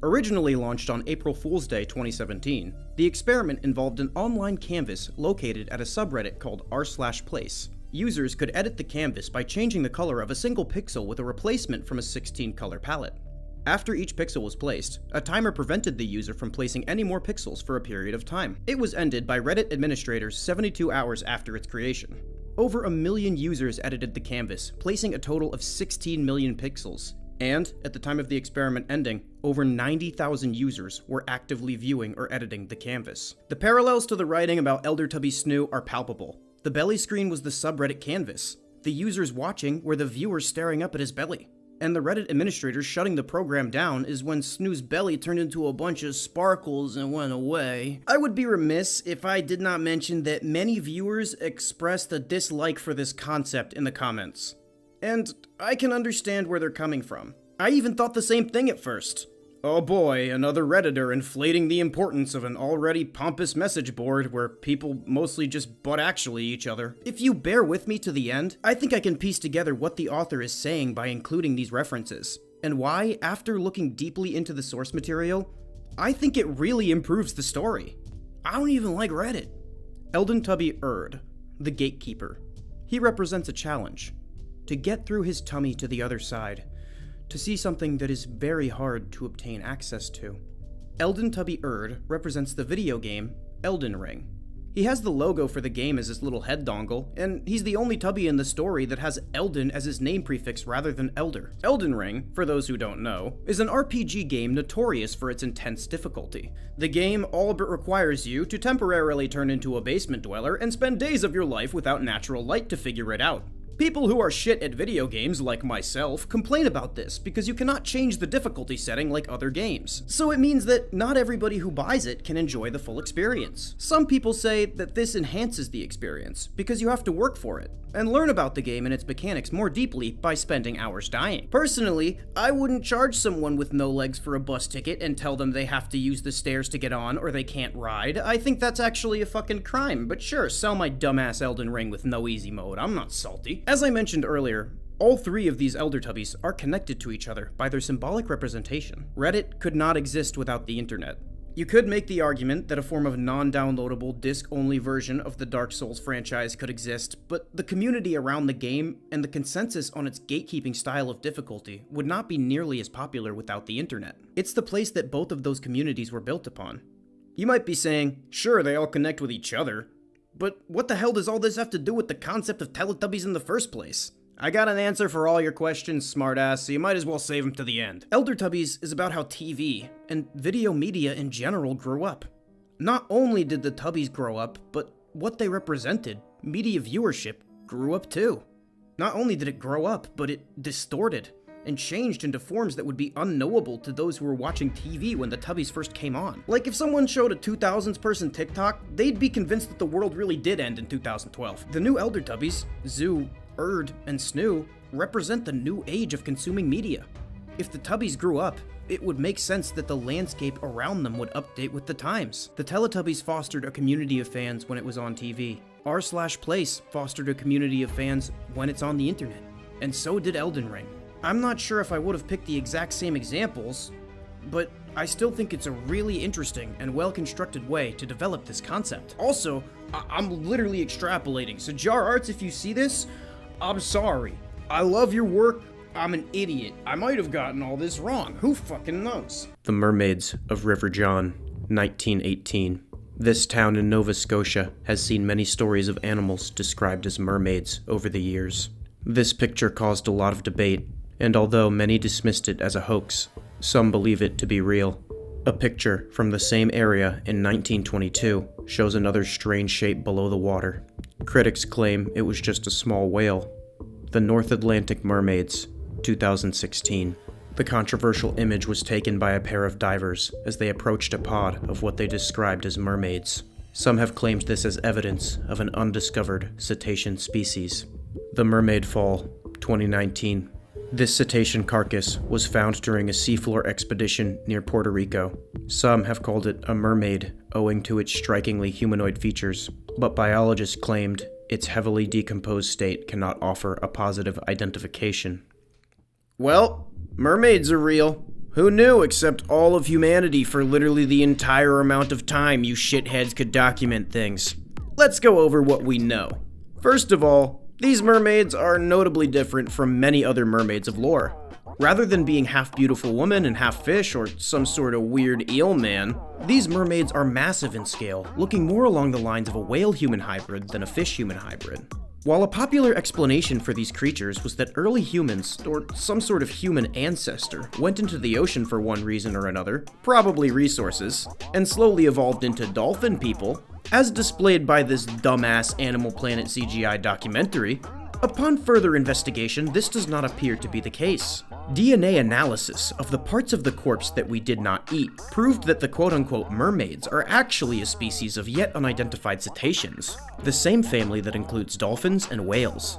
Originally launched on April Fool's Day 2017, the experiment involved an online canvas located at a subreddit called r/place. Users could edit the canvas by changing the color of a single pixel with a replacement from a 16-color palette. After each pixel was placed, a timer prevented the user from placing any more pixels for a period of time. It was ended by Reddit administrators 72 hours after its creation. Over 1 million users edited the canvas, placing a total of 16 million pixels. And, at the time of the experiment ending, over 90,000 users were actively viewing or editing the canvas. The parallels to the writing about Elder Tubby Snoo are palpable. The belly screen was the subreddit canvas. The users watching were the viewers staring up at his belly. And the Reddit administrators shutting the program down is when Snoo's belly turned into a bunch of sparkles and went away. I would be remiss if I did not mention that many viewers expressed a dislike for this concept in the comments. And I can understand where they're coming from. I even thought the same thing at first. Oh boy, another Redditor inflating the importance of an already pompous message board where people mostly just butt-actually each other. If you bear with me to the end, I think I can piece together what the author is saying by including these references, and why, after looking deeply into the source material, I think it really improves the story. I don't even like Reddit. Elden Tubby Erd, the Gatekeeper. He represents a challenge. To get through his tummy to the other side. To see something that is very hard to obtain access to. Elden Tubby Erd represents the video game Elden Ring. He has the logo for the game as his little head dongle, and he's the only Tubby in the story that has Elden as his name prefix rather than Elder. Elden Ring, for those who don't know, is an RPG game notorious for its intense difficulty. The game all but requires you to temporarily turn into a basement dweller and spend days of your life without natural light to figure it out. People who are shit at video games, like myself, complain about this because you cannot change the difficulty setting like other games. So it means that not everybody who buys it can enjoy the full experience. Some people say that this enhances the experience because you have to work for it and learn about the game and its mechanics more deeply by spending hours dying. Personally, I wouldn't charge someone with no legs for a bus ticket and tell them they have to use the stairs to get on or they can't ride. I think that's actually a fucking crime, but sure, sell my dumbass Elden Ring with no easy mode. I'm not salty. As I mentioned earlier, all three of these Elder Tubbies are connected to each other by their symbolic representation. Reddit could not exist without the internet. You could make the argument that a form of non-downloadable, disc-only version of the Dark Souls franchise could exist, but the community around the game and the consensus on its gatekeeping style of difficulty would not be nearly as popular without the internet. It's the place that both of those communities were built upon. You might be saying, sure, they all connect with each other, but what the hell does all this have to do with the concept of Teletubbies in the first place? I got an answer for all your questions, smartass, so you might as well save them to the end. Elder Tubbies is about how TV and video media in general grew up. Not only did the Tubbies grow up, but what they represented, media viewership, grew up too. Not only did it grow up, but it distorted and changed into forms that would be unknowable to those who were watching TV when the Tubbies first came on. Like if someone showed a 2000s person TikTok, they'd be convinced that the world really did end in 2012. The new Elder Tubbies, Zoo, Erd, and Snoo, represent the new age of consuming media. If the Tubbies grew up, it would make sense that the landscape around them would update with the times. The Teletubbies fostered a community of fans when it was on TV. r/place fostered a community of fans when it's on the internet. And so did Elden Ring. I'm not sure if I would have picked the exact same examples, but I still think it's a really interesting and well-constructed way to develop this concept. Also, I'm literally extrapolating, so Jar Arts, if you see this, I'm sorry. I love your work. I'm an idiot. I might have gotten all this wrong. Who fucking knows? The Mermaids of River John, 1918. This town in Nova Scotia has seen many stories of animals described as mermaids over the years. This picture caused a lot of debate, and although many dismissed it as a hoax, some believe it to be real. A picture from the same area in 1922 shows another strange shape below the water. Critics claim it was just a small whale. The North Atlantic Mermaids, 2016. The controversial image was taken by a pair of divers as they approached a pod of what they described as mermaids. Some have claimed this as evidence of an undiscovered cetacean species. The Mermaid Fall, 2019. This cetacean carcass was found during a seafloor expedition near Puerto Rico. Some have called it a mermaid owing to its strikingly humanoid features, but biologists claimed its heavily decomposed state cannot offer a positive identification. Well, mermaids are real. Who knew except all of humanity for literally the entire amount of time you shitheads could document things? Let's go over what we know. First of all, these mermaids are notably different from many other mermaids of lore. Rather than being half beautiful woman and half fish or some sort of weird eel man, these mermaids are massive in scale, looking more along the lines of a whale-human hybrid than a fish-human hybrid. While a popular explanation for these creatures was that early humans, or some sort of human ancestor, went into the ocean for one reason or another, probably resources, and slowly evolved into dolphin people, as displayed by this dumbass Animal Planet CGI documentary, upon further investigation, this does not appear to be the case. DNA analysis of the parts of the corpse that we did not eat proved that the quote-unquote mermaids are actually a species of yet unidentified cetaceans, the same family that includes dolphins and whales.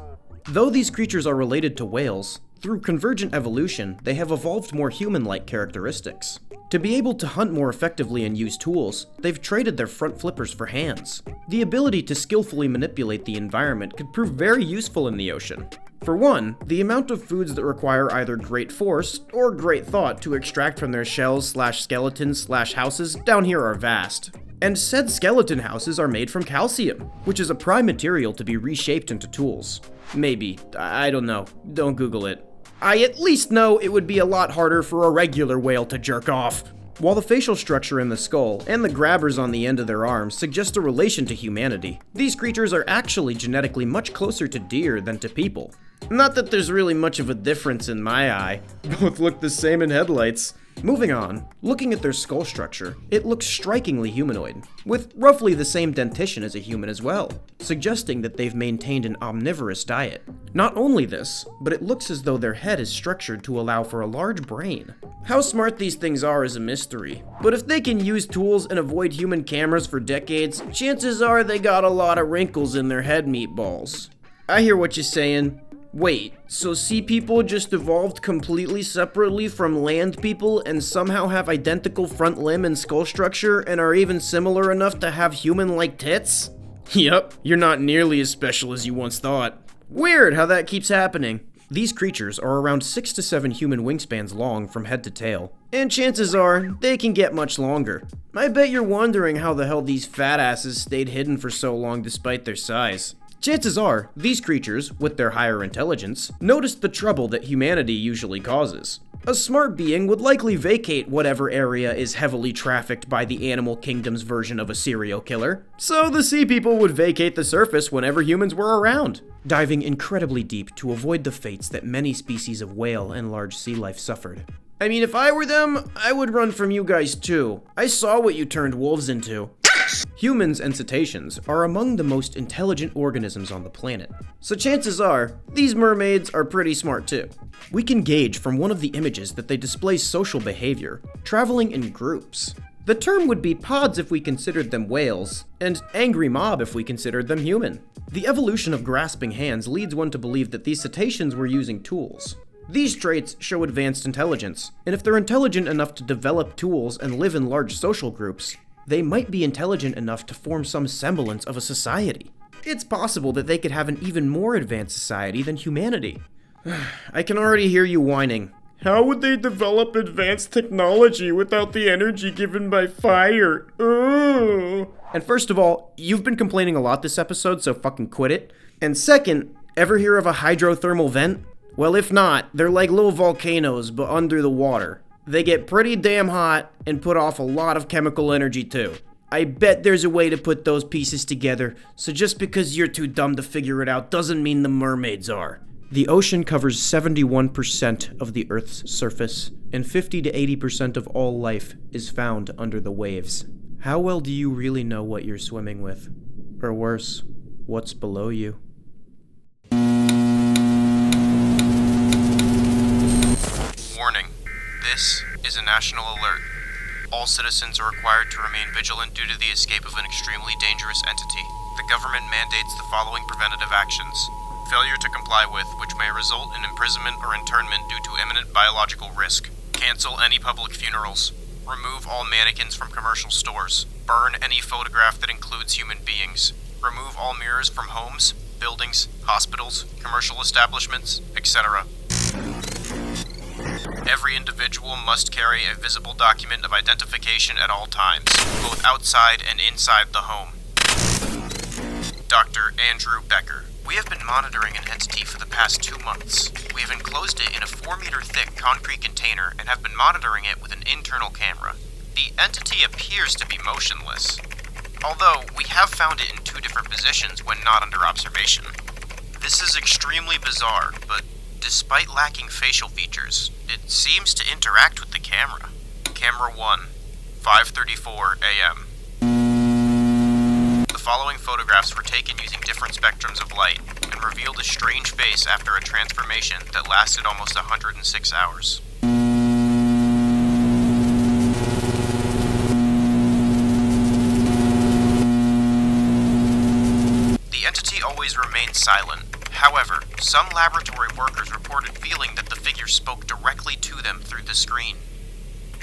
Though these creatures are related to whales, through convergent evolution, they have evolved more human-like characteristics. To be able to hunt more effectively and use tools, they've traded their front flippers for hands. The ability to skillfully manipulate the environment could prove very useful in the ocean. For one, the amount of foods that require either great force or great thought to extract from their shells/skeletons/houses down here are vast. And said skeleton houses are made from calcium, which is a prime material to be reshaped into tools. Maybe, I don't know, don't Google it. I at least know it would be a lot harder for a regular whale to jerk off. While the facial structure in the skull and the grabbers on the end of their arms suggest a relation to humanity, these creatures are actually genetically much closer to deer than to people. Not that there's really much of a difference in my eye. Both look the same in headlights. Moving on, looking at their skull structure, it looks strikingly humanoid, with roughly the same dentition as a human as well, suggesting that they've maintained an omnivorous diet. Not only this, but it looks as though their head is structured to allow for a large brain. How smart these things are is a mystery, but if they can use tools and avoid human cameras for decades, chances are they got a lot of wrinkles in their head meatballs. I hear what you're saying. Wait, so sea people just evolved completely separately from land people and somehow have identical front limb and skull structure and are even similar enough to have human-like tits? Yep, you're not nearly as special as you once thought. Weird how that keeps happening. These creatures are around 6 to 7 human wingspans long from head to tail, and chances are they can get much longer. I bet you're wondering how the hell these fat asses stayed hidden for so long despite their size. Chances are, these creatures, with their higher intelligence, noticed the trouble that humanity usually causes. A smart being would likely vacate whatever area is heavily trafficked by the animal kingdom's version of a serial killer, so the sea people would vacate the surface whenever humans were around, diving incredibly deep to avoid the fates that many species of whale and large sea life suffered. I mean, if I were them, I would run from you guys too. I saw what you turned wolves into. Humans and cetaceans are among the most intelligent organisms on the planet, so chances are, these mermaids are pretty smart too. We can gauge from one of the images that they display social behavior, traveling in groups. The term would be pods if we considered them whales, and angry mob if we considered them human. The evolution of grasping hands leads one to believe that these cetaceans were using tools. These traits show advanced intelligence, and if they're intelligent enough to develop tools and live in large social groups, they might be intelligent enough to form some semblance of a society. It's possible that they could have an even more advanced society than humanity. I can already hear you whining. How would they develop advanced technology without the energy given by fire? Ooh. And first of all, you've been complaining a lot this episode, so fucking quit it. And second, ever hear of a hydrothermal vent? Well, if not, they're like little volcanoes, but under the water. They get pretty damn hot and put off a lot of chemical energy too. I bet there's a way to put those pieces together, so just because you're too dumb to figure it out doesn't mean the mermaids are. The ocean covers 71% of the Earth's surface, and 50 to 80% of all life is found under the waves. How well do you really know what you're swimming with? Or worse, what's below you? Warning. This is a national alert. All citizens are required to remain vigilant due to the escape of an extremely dangerous entity. The government mandates the following preventative actions. Failure to comply with, which may result in imprisonment or internment due to imminent biological risk. Cancel any public funerals. Remove all mannequins from commercial stores. Burn any photograph that includes human beings. Remove all mirrors from homes, buildings, hospitals, commercial establishments, etc. Every individual must carry a visible document of identification at all times, both outside and inside the home. Dr. Andrew Becker. We have been monitoring an entity for the past 2 months. We have enclosed it in a 4-meter thick concrete container and have been monitoring it with an internal camera. The entity appears to be motionless, although we have found it in 2 different positions when not under observation. This is extremely bizarre, but despite lacking facial features, it seems to interact with the camera. Camera 1, 5:34 a.m. The following photographs were taken using different spectrums of light and revealed a strange face after a transformation that lasted almost 106 hours. The entity always remained silent. However, some laboratory workers reported feeling that the figure spoke directly to them through the screen.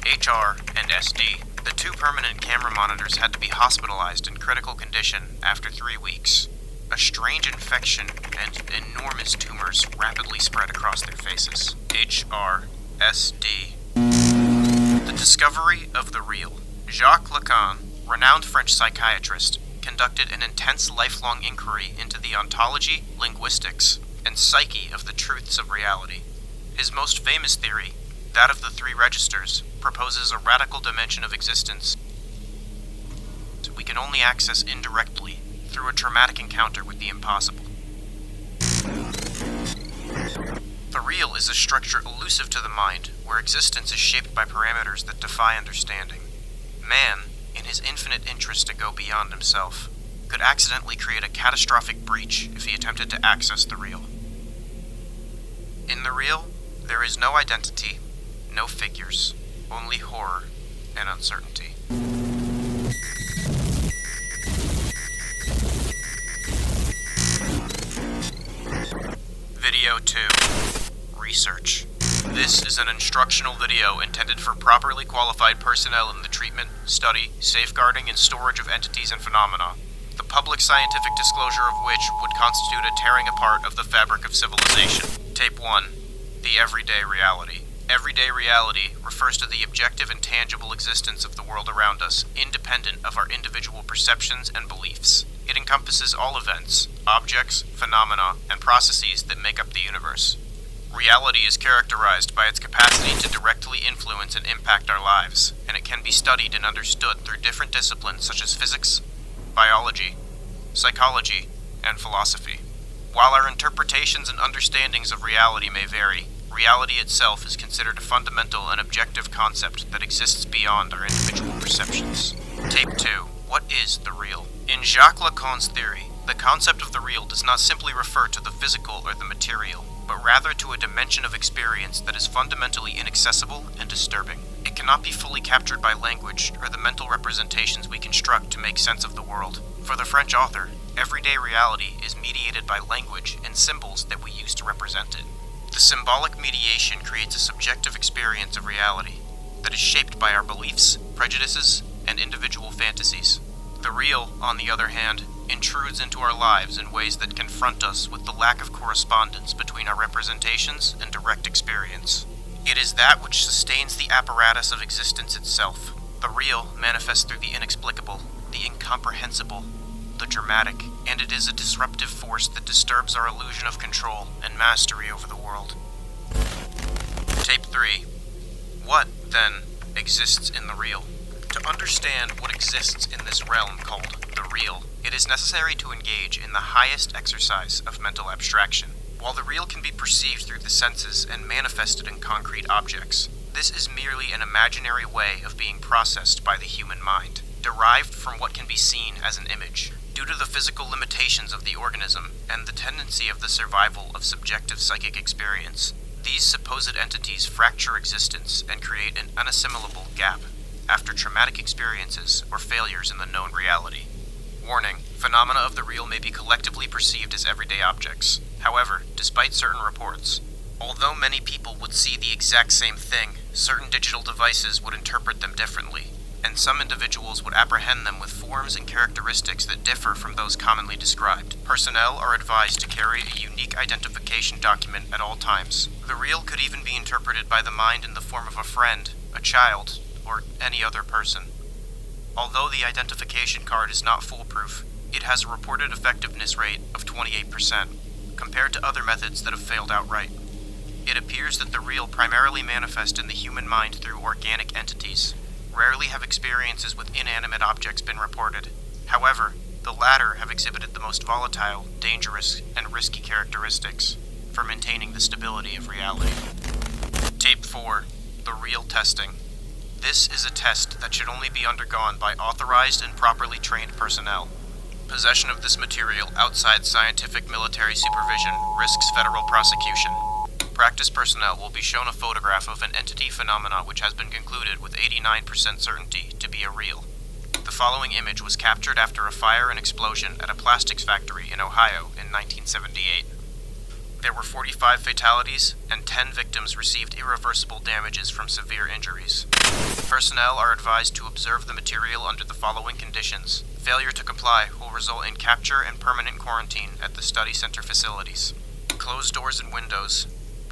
HR and SD, the 2 permanent camera monitors, had to be hospitalized in critical condition after 3 weeks. A strange infection and enormous tumors rapidly spread across their faces. HR, SD. The discovery of the real. Jacques Lacan, renowned French psychiatrist, conducted an intense lifelong inquiry into the ontology, linguistics, and psyche of the truths of reality. His most famous theory, that of the 3 registers, proposes a radical dimension of existence we can only access indirectly through a traumatic encounter with the impossible. The real is a structure elusive to the mind, where existence is shaped by parameters that defy understanding. Man, in his infinite interest to go beyond himself, could accidentally create a catastrophic breach if he attempted to access the real. In the real, there is no identity, no figures, only horror and uncertainty. Video 2. Research. This is an instructional video intended for properly qualified personnel in the treatment, study, safeguarding, and storage of entities and phenomena, the public scientific disclosure of which would constitute a tearing apart of the fabric of civilization. Tape 1. The Everyday Reality. Everyday reality refers to the objective and tangible existence of the world around us, independent of our individual perceptions and beliefs. It encompasses all events, objects, phenomena, and processes that make up the universe. Reality is characterized by its capacity to directly influence and impact our lives, and it can be studied and understood through different disciplines such as physics, biology, psychology, and philosophy. While our interpretations and understandings of reality may vary, reality itself is considered a fundamental and objective concept that exists beyond our individual perceptions. Tape 2. What is the real? In Jacques Lacan's theory, the concept of the real does not simply refer to the physical or the material, but rather to a dimension of experience that is fundamentally inaccessible and disturbing. It cannot be fully captured by language or the mental representations we construct to make sense of the world. For the French author, everyday reality is mediated by language and symbols that we use to represent it. The symbolic mediation creates a subjective experience of reality that is shaped by our beliefs, prejudices, and individual fantasies. The real, on the other hand, intrudes into our lives in ways that confront us with the lack of correspondence between our representations and direct experience. It is that which sustains the apparatus of existence itself. The real manifests through the inexplicable, the incomprehensible, the dramatic, and it is a disruptive force that disturbs our illusion of control and mastery over the world. Tape 3. What, then, exists in the real? To understand what exists in this realm called the real, it is necessary to engage in the highest exercise of mental abstraction. While the real can be perceived through the senses and manifested in concrete objects, this is merely an imaginary way of being processed by the human mind, derived from what can be seen as an image. Due to the physical limitations of the organism and the tendency of the survival of subjective psychic experience, these supposed entities fracture existence and create an unassimilable gap after traumatic experiences or failures in the known reality. Warning: phenomena of the real may be collectively perceived as everyday objects. However, despite certain reports, although many people would see the exact same thing, certain digital devices would interpret them differently, and some individuals would apprehend them with forms and characteristics that differ from those commonly described. Personnel are advised to carry a unique identification document at all times. The real could even be interpreted by the mind in the form of a friend, a child, or any other person. Although the identification card is not foolproof, it has a reported effectiveness rate of 28%, compared to other methods that have failed outright. It appears that the real primarily manifest in the human mind through organic entities. Rarely have experiences with inanimate objects been reported. However, the latter have exhibited the most volatile, dangerous, and risky characteristics for maintaining the stability of reality. Tape 4. The Real Testing. This is a test that should only be undergone by authorized and properly trained personnel. Possession of this material outside scientific military supervision risks federal prosecution. Practice personnel will be shown a photograph of an entity phenomena which has been concluded with 89% certainty to be a real. The following image was captured after a fire and explosion at a plastics factory in Ohio in 1978. There were 45 fatalities, and 10 victims received irreversible damages from severe injuries. Personnel are advised to observe the material under the following conditions. Failure to comply will result in capture and permanent quarantine at the study center facilities. Close doors and windows.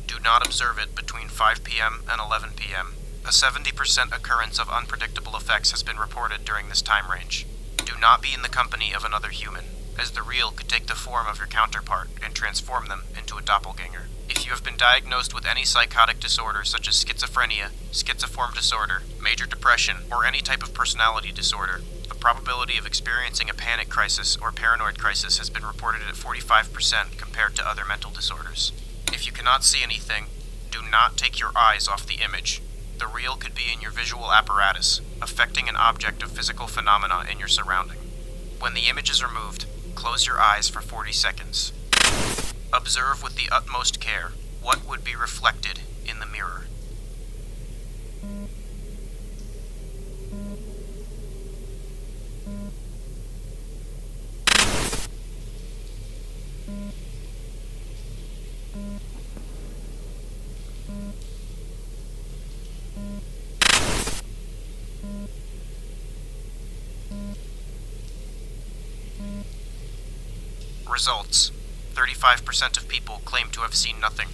Do not observe it between 5 p.m. and 11 p.m. A 70% occurrence of unpredictable effects has been reported during this time range. Do not be in the company of another human, as the real could take the form of your counterpart and transform them into a doppelganger. If you have been diagnosed with any psychotic disorder such as schizophrenia, schizoform disorder, major depression, or any type of personality disorder, the probability of experiencing a panic crisis or paranoid crisis has been reported at 45% compared to other mental disorders. If you cannot see anything, do not take your eyes off the image. The real could be in your visual apparatus, affecting an object of physical phenomena in your surrounding. When the image is removed, close your eyes for 40 seconds. Observe with the utmost care what would be reflected in the mirror. Results. 35% of people claim to have seen nothing.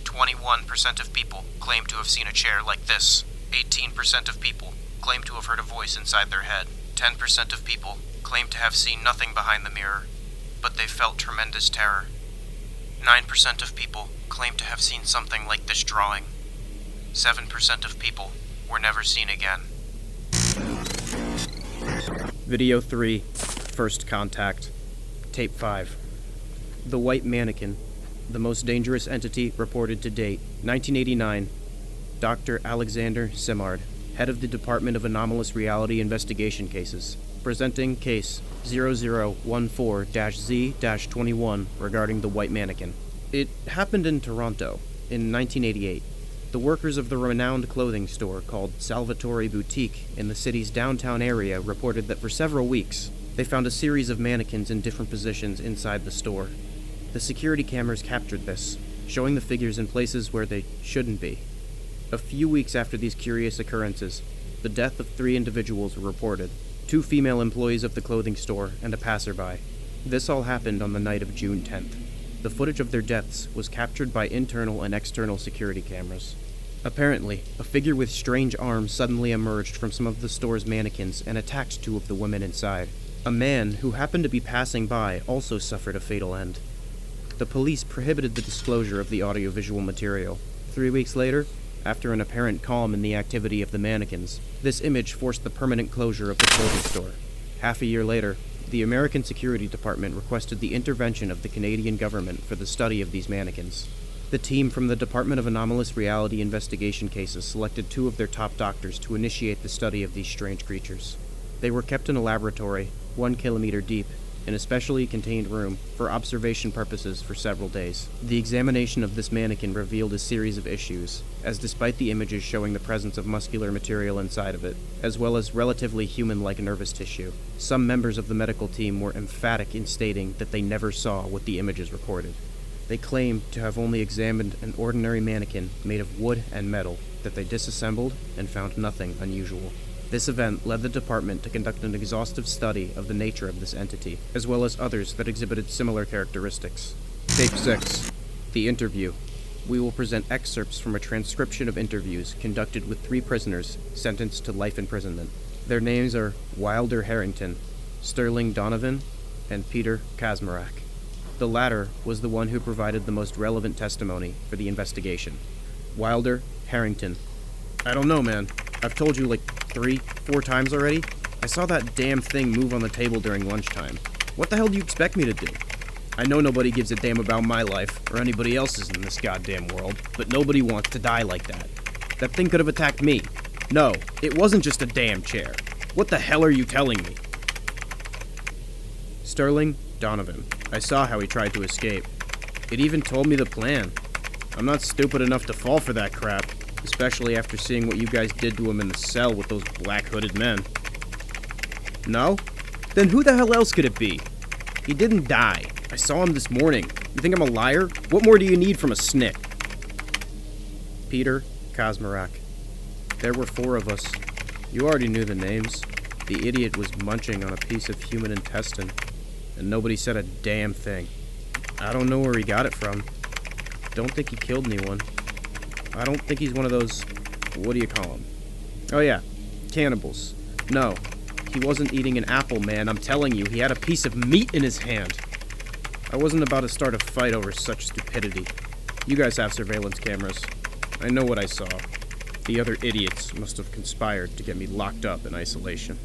21% of people claim to have seen a chair like this. 18% of people claim to have heard a voice inside their head. 10% of people claim to have seen nothing behind the mirror, but they felt tremendous terror. 9% of people claim to have seen something like this drawing. 7% of people were never seen again. Video 3. First Contact. Tape 5. The White Mannequin. The most dangerous entity reported to date. 1989. Dr. Alexander Simard, head of the Department of Anomalous Reality Investigation Cases. Presenting case 0014-Z-21 regarding the White Mannequin. It happened in Toronto in 1988. The workers of the renowned clothing store called Salvatore Boutique in the city's downtown area reported that for several weeks, they found a series of mannequins in different positions inside the store. The security cameras captured this, showing the figures in places where they shouldn't be. A few weeks after these curious occurrences, the death of 3 individuals were reported, 2 female employees of the clothing store and a passerby. This all happened on the night of June 10th. The footage of their deaths was captured by internal and external security cameras. Apparently, a figure with strange arms suddenly emerged from some of the store's mannequins and attacked two of the women inside. A man who happened to be passing by also suffered a fatal end. The police prohibited the disclosure of the audiovisual material. 3 weeks later, after an apparent calm in the activity of the mannequins, this image forced the permanent closure of the clothing store. Half a year later, the American Security Department requested the intervention of the Canadian government for the study of these mannequins. The team from the Department of Anomalous Reality Investigation Cases selected 2 of their top doctors to initiate the study of these strange creatures. They were kept in a laboratory, 1 kilometer deep, in a specially contained room, for observation purposes for several days. The examination of this mannequin revealed a series of issues, as despite the images showing the presence of muscular material inside of it, as well as relatively human-like nervous tissue, some members of the medical team were emphatic in stating that they never saw what the images recorded. They claimed to have only examined an ordinary mannequin made of wood and metal that they disassembled and found nothing unusual. This event led the department to conduct an exhaustive study of the nature of this entity, as well as others that exhibited similar characteristics. Tape 6. The Interview. We will present excerpts from a transcription of interviews conducted with 3 prisoners sentenced to life imprisonment. Their names are Wilder Harrington, Sterling Donovan, and Peter Kazmarek. The latter was the one who provided the most relevant testimony for the investigation. Wilder Harrington. I don't know, man. I've told you like 3-4 times already. I saw that damn thing move on the table during lunchtime. What the hell do you expect me to do? I know nobody gives a damn about my life, or anybody else's in this goddamn world, but nobody wants to die like that. That thing could have attacked me. No, it wasn't just a damn chair. What the hell are you telling me? Sterling Donovan. I saw how he tried to escape. It even told me the plan. I'm not stupid enough to fall for that crap, especially after seeing what you guys did to him in the cell with those black-hooded men. No? Then who the hell else could it be? He didn't die. I saw him this morning. You think I'm a liar? What more do you need from a snick? Peter Kazmarek. There were 4 of us. You already knew the names. The idiot was munching on a piece of human intestine, and nobody said a damn thing. I don't know where he got it from. Don't think he killed anyone. I don't think he's one of those, what do you call them? Oh yeah, cannibals. No, he wasn't eating an apple, man. I'm telling you, he had a piece of meat in his hand. I wasn't about to start a fight over such stupidity. You guys have surveillance cameras. I know what I saw. The other idiots must have conspired to get me locked up in isolation.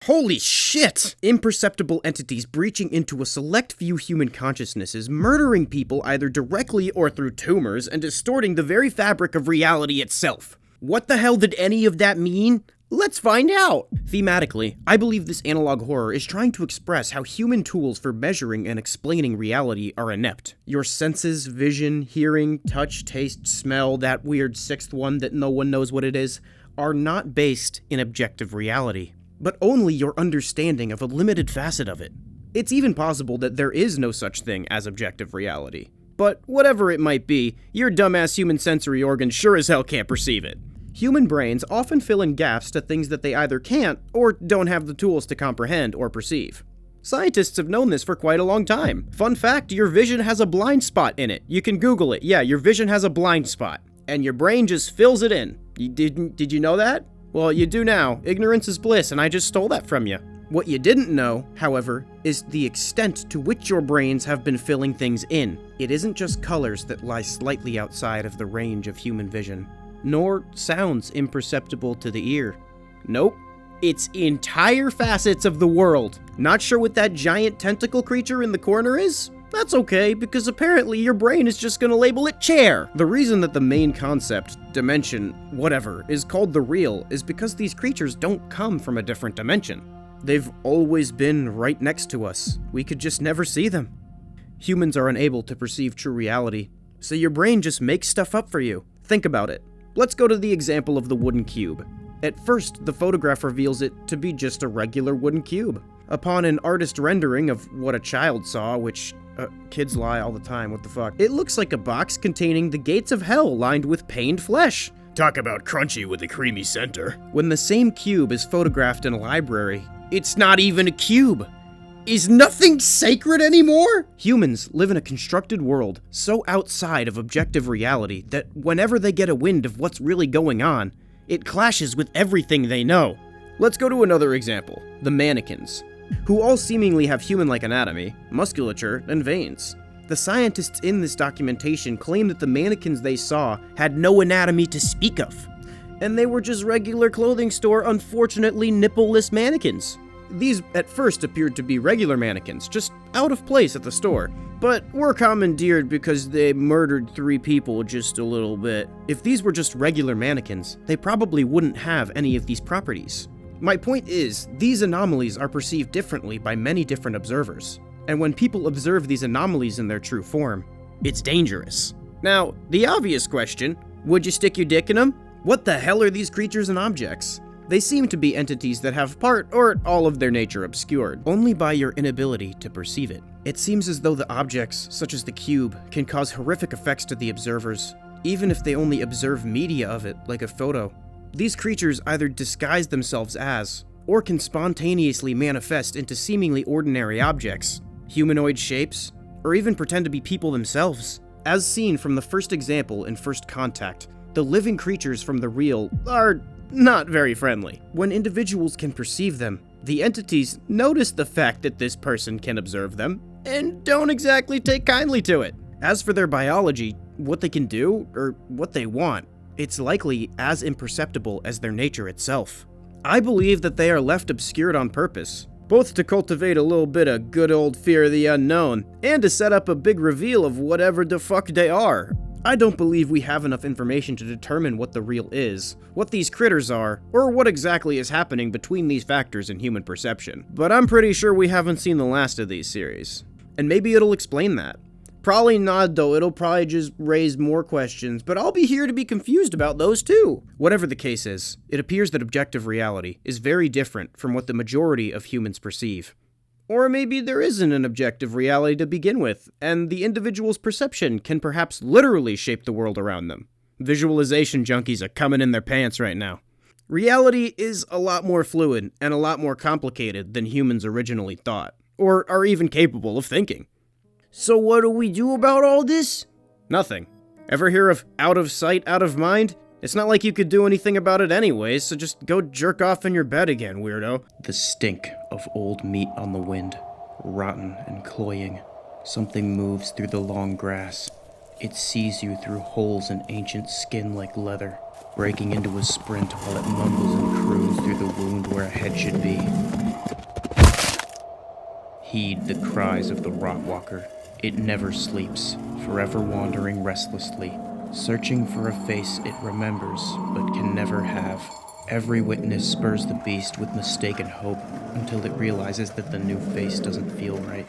Holy shit! Imperceptible entities breaching into a select few human consciousnesses, murdering people either directly or through tumors, and distorting the very fabric of reality itself. What the hell did any of that mean? Let's find out! Thematically, I believe this analog horror is trying to express how human tools for measuring and explaining reality are inept. Your senses, vision, hearing, touch, taste, smell, that weird 6th one that no one knows what it is, are not based in objective reality, but only your understanding of a limited facet of it. It's even possible that there is no such thing as objective reality. But whatever it might be, your dumbass human sensory organs sure as hell can't perceive it. Human brains often fill in gaps to things that they either can't or don't have the tools to comprehend or perceive. Scientists have known this for quite a long time. Fun fact, your vision has a blind spot in it. You can Google it. Yeah, your vision has a blind spot. And your brain just fills it in. Did you know that? Well, you do now. Ignorance is bliss, and I just stole that from you. What you didn't know, however, is the extent to which your brains have been filling things in. It isn't just colors that lie slightly outside of the range of human vision, nor sounds imperceptible to the ear. Nope. It's entire facets of the world. Not sure what that giant tentacle creature in the corner is? That's okay, because apparently your brain is just gonna label it chair. The reason that the main concept, dimension, whatever, is called the real is because these creatures don't come from a different dimension. They've always been right next to us. We could just never see them. Humans are unable to perceive true reality, so your brain just makes stuff up for you. Think about it. Let's go to the example of the wooden cube. At first, the photograph reveals it to be just a regular wooden cube. Upon an artist rendering of what a child saw, which kids lie all the time, what the fuck? It looks like a box containing the gates of hell lined with pained flesh. Talk about crunchy with a creamy center. When the same cube is photographed in a library, It's not even a cube. Is nothing sacred anymore? Humans live in a constructed world so outside of objective reality that whenever they get a wind of what's really going on, it clashes with everything they know. Let's go to another example, the mannequins, who all seemingly have human-like anatomy, musculature, and veins. The scientists in this documentation claim that the mannequins they saw had no anatomy to speak of, and they were just regular clothing store, unfortunately nipple-less mannequins. These at first appeared to be regular mannequins, just out of place at the store, but were commandeered because they murdered 3 people just a little bit. If these were just regular mannequins, they probably wouldn't have any of these properties. My point is, these anomalies are perceived differently by many different observers, and when people observe these anomalies in their true form, it's dangerous. Now, the obvious question, would you stick your dick in them? What the hell are these creatures and objects? They seem to be entities that have part or all of their nature obscured, only by your inability to perceive it. It seems as though the objects, such as the cube, can cause horrific effects to the observers, even if they only observe media of it, like a photo. These creatures either disguise themselves as, or can spontaneously manifest into seemingly ordinary objects, humanoid shapes, or even pretend to be people themselves. As seen from the first example in First Contact, the living creatures from the real are not very friendly. When individuals can perceive them, the entities notice the fact that this person can observe them, and don't exactly take kindly to it. As for their biology, what they can do, or what they want, it's likely as imperceptible as their nature itself. I believe that they are left obscured on purpose, both to cultivate a little bit of good old fear of the unknown, and to set up a big reveal of whatever the fuck they are. I don't believe we have enough information to determine what the real is, what these critters are, or what exactly is happening between these factors in human perception. But I'm pretty sure we haven't seen the last of these series. And maybe it'll explain that. Probably not though, it'll probably just raise more questions, but I'll be here to be confused about those too. Whatever the case is, it appears that objective reality is very different from what the majority of humans perceive. Or maybe there isn't an objective reality to begin with, and the individual's perception can perhaps literally shape the world around them. Visualization junkies are coming in their pants right now. Reality is a lot more fluid and a lot more complicated than humans originally thought, or are even capable of thinking. So what do we do about all this? Nothing. Ever hear of out of sight, out of mind? It's not like you could do anything about it anyways, so just go jerk off in your bed again, weirdo. The stink of old meat on the wind, rotten and cloying. Something moves through the long grass. It sees you through holes in ancient skin like leather, breaking into a sprint while it mumbles and croons through the wound where a head should be. Heed the cries of the rot-walker. It never sleeps, forever wandering restlessly, searching for a face it remembers, but can never have. Every witness spurs the beast with mistaken hope, until it realizes that the new face doesn't feel right.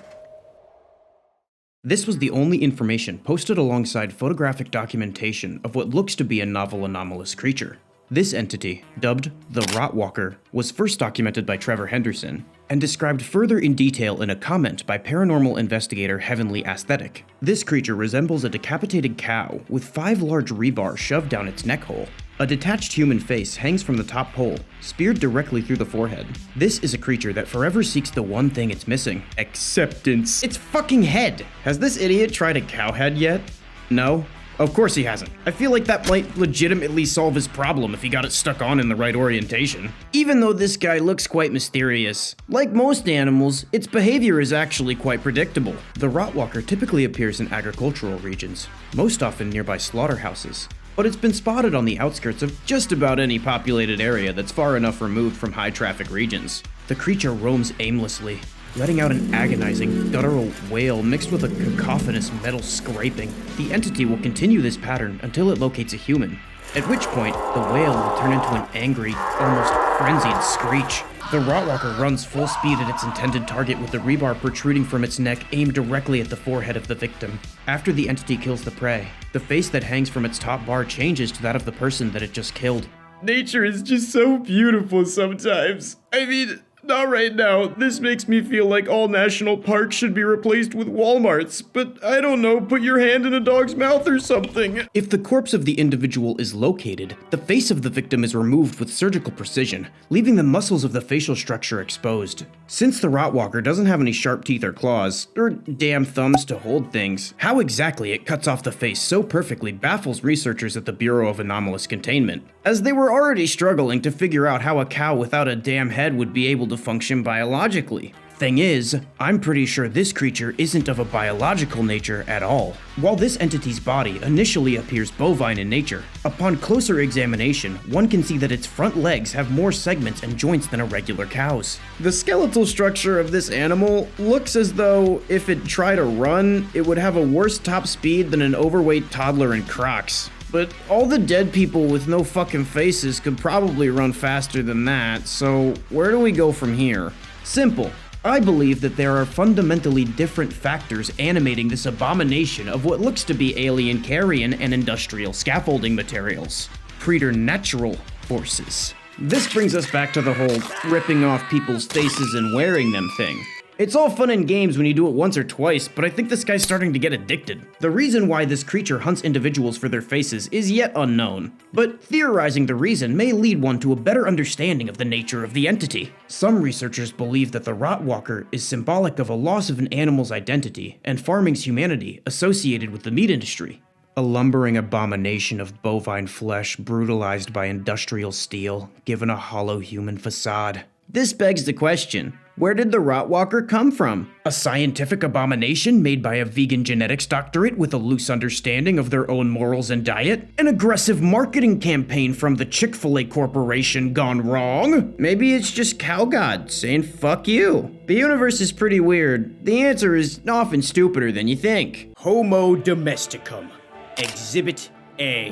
This was the only information posted alongside photographic documentation of what looks to be a novel anomalous creature. This entity, dubbed the Rotwalker, was first documented by Trevor Henderson, and described further in detail in a comment by paranormal investigator Heavenly Aesthetic. This creature resembles a decapitated cow with 5 large rebars shoved down its neck hole. A detached human face hangs from the top pole, speared directly through the forehead. This is a creature that forever seeks the one thing it's missing: acceptance. Its fucking head! Has this idiot tried a cow head yet? No? Of course he hasn't. I feel like that might legitimately solve his problem if he got it stuck on in the right orientation. Even though this guy looks quite mysterious, like most animals, its behavior is actually quite predictable. The Rotwalker typically appears in agricultural regions, most often nearby slaughterhouses, but it's been spotted on the outskirts of just about any populated area that's far enough removed from high-traffic regions. The creature roams aimlessly, letting out an agonizing, guttural wail mixed with a cacophonous metal scraping. The entity will continue this pattern until it locates a human, at which point the wail will turn into an angry, almost frenzied screech. The Rotwalker runs full speed at its intended target with the rebar protruding from its neck aimed directly at the forehead of the victim. After the entity kills the prey, the face that hangs from its top bar changes to that of the person that it just killed. Nature is just so beautiful sometimes. I mean, not right now. This makes me feel like all national parks should be replaced with Walmarts, but I don't know, put your hand in a dog's mouth or something. If the corpse of the individual is located, the face of the victim is removed with surgical precision, leaving the muscles of the facial structure exposed. Since the Rotwalker doesn't have any sharp teeth or claws, or damn thumbs to hold things, how exactly it cuts off the face so perfectly baffles researchers at the Bureau of Anomalous Containment, as they were already struggling to figure out how a cow without a damn head would be able to function biologically. Thing is, I'm pretty sure this creature isn't of a biological nature at all. While this entity's body initially appears bovine in nature, upon closer examination, one can see that its front legs have more segments and joints than a regular cow's. The skeletal structure of this animal looks as though if it tried to run, it would have a worse top speed than an overweight toddler in Crocs. But all the dead people with no fucking faces could probably run faster than that, so where do we go from here? Simple. I believe that there are fundamentally different factors animating this abomination of what looks to be alien carrion and industrial scaffolding materials. Preternatural forces. This brings us back to the whole ripping off people's faces and wearing them thing. It's all fun and games when you do it once or twice, but I think this guy's starting to get addicted. The reason why this creature hunts individuals for their faces is yet unknown, but theorizing the reason may lead one to a better understanding of the nature of the entity. Some researchers believe that the Rotwalker is symbolic of a loss of an animal's identity and farming's humanity associated with the meat industry. A lumbering abomination of bovine flesh brutalized by industrial steel, given a hollow human facade. This begs the question, where did the Rotwalker come from? A scientific abomination made by a vegan genetics doctorate with a loose understanding of their own morals and diet? An aggressive marketing campaign from the Chick-fil-A Corporation gone wrong? Maybe it's just Cow God saying fuck you. The universe is pretty weird. The answer is often stupider than you think. Homo domesticum. Exhibit A.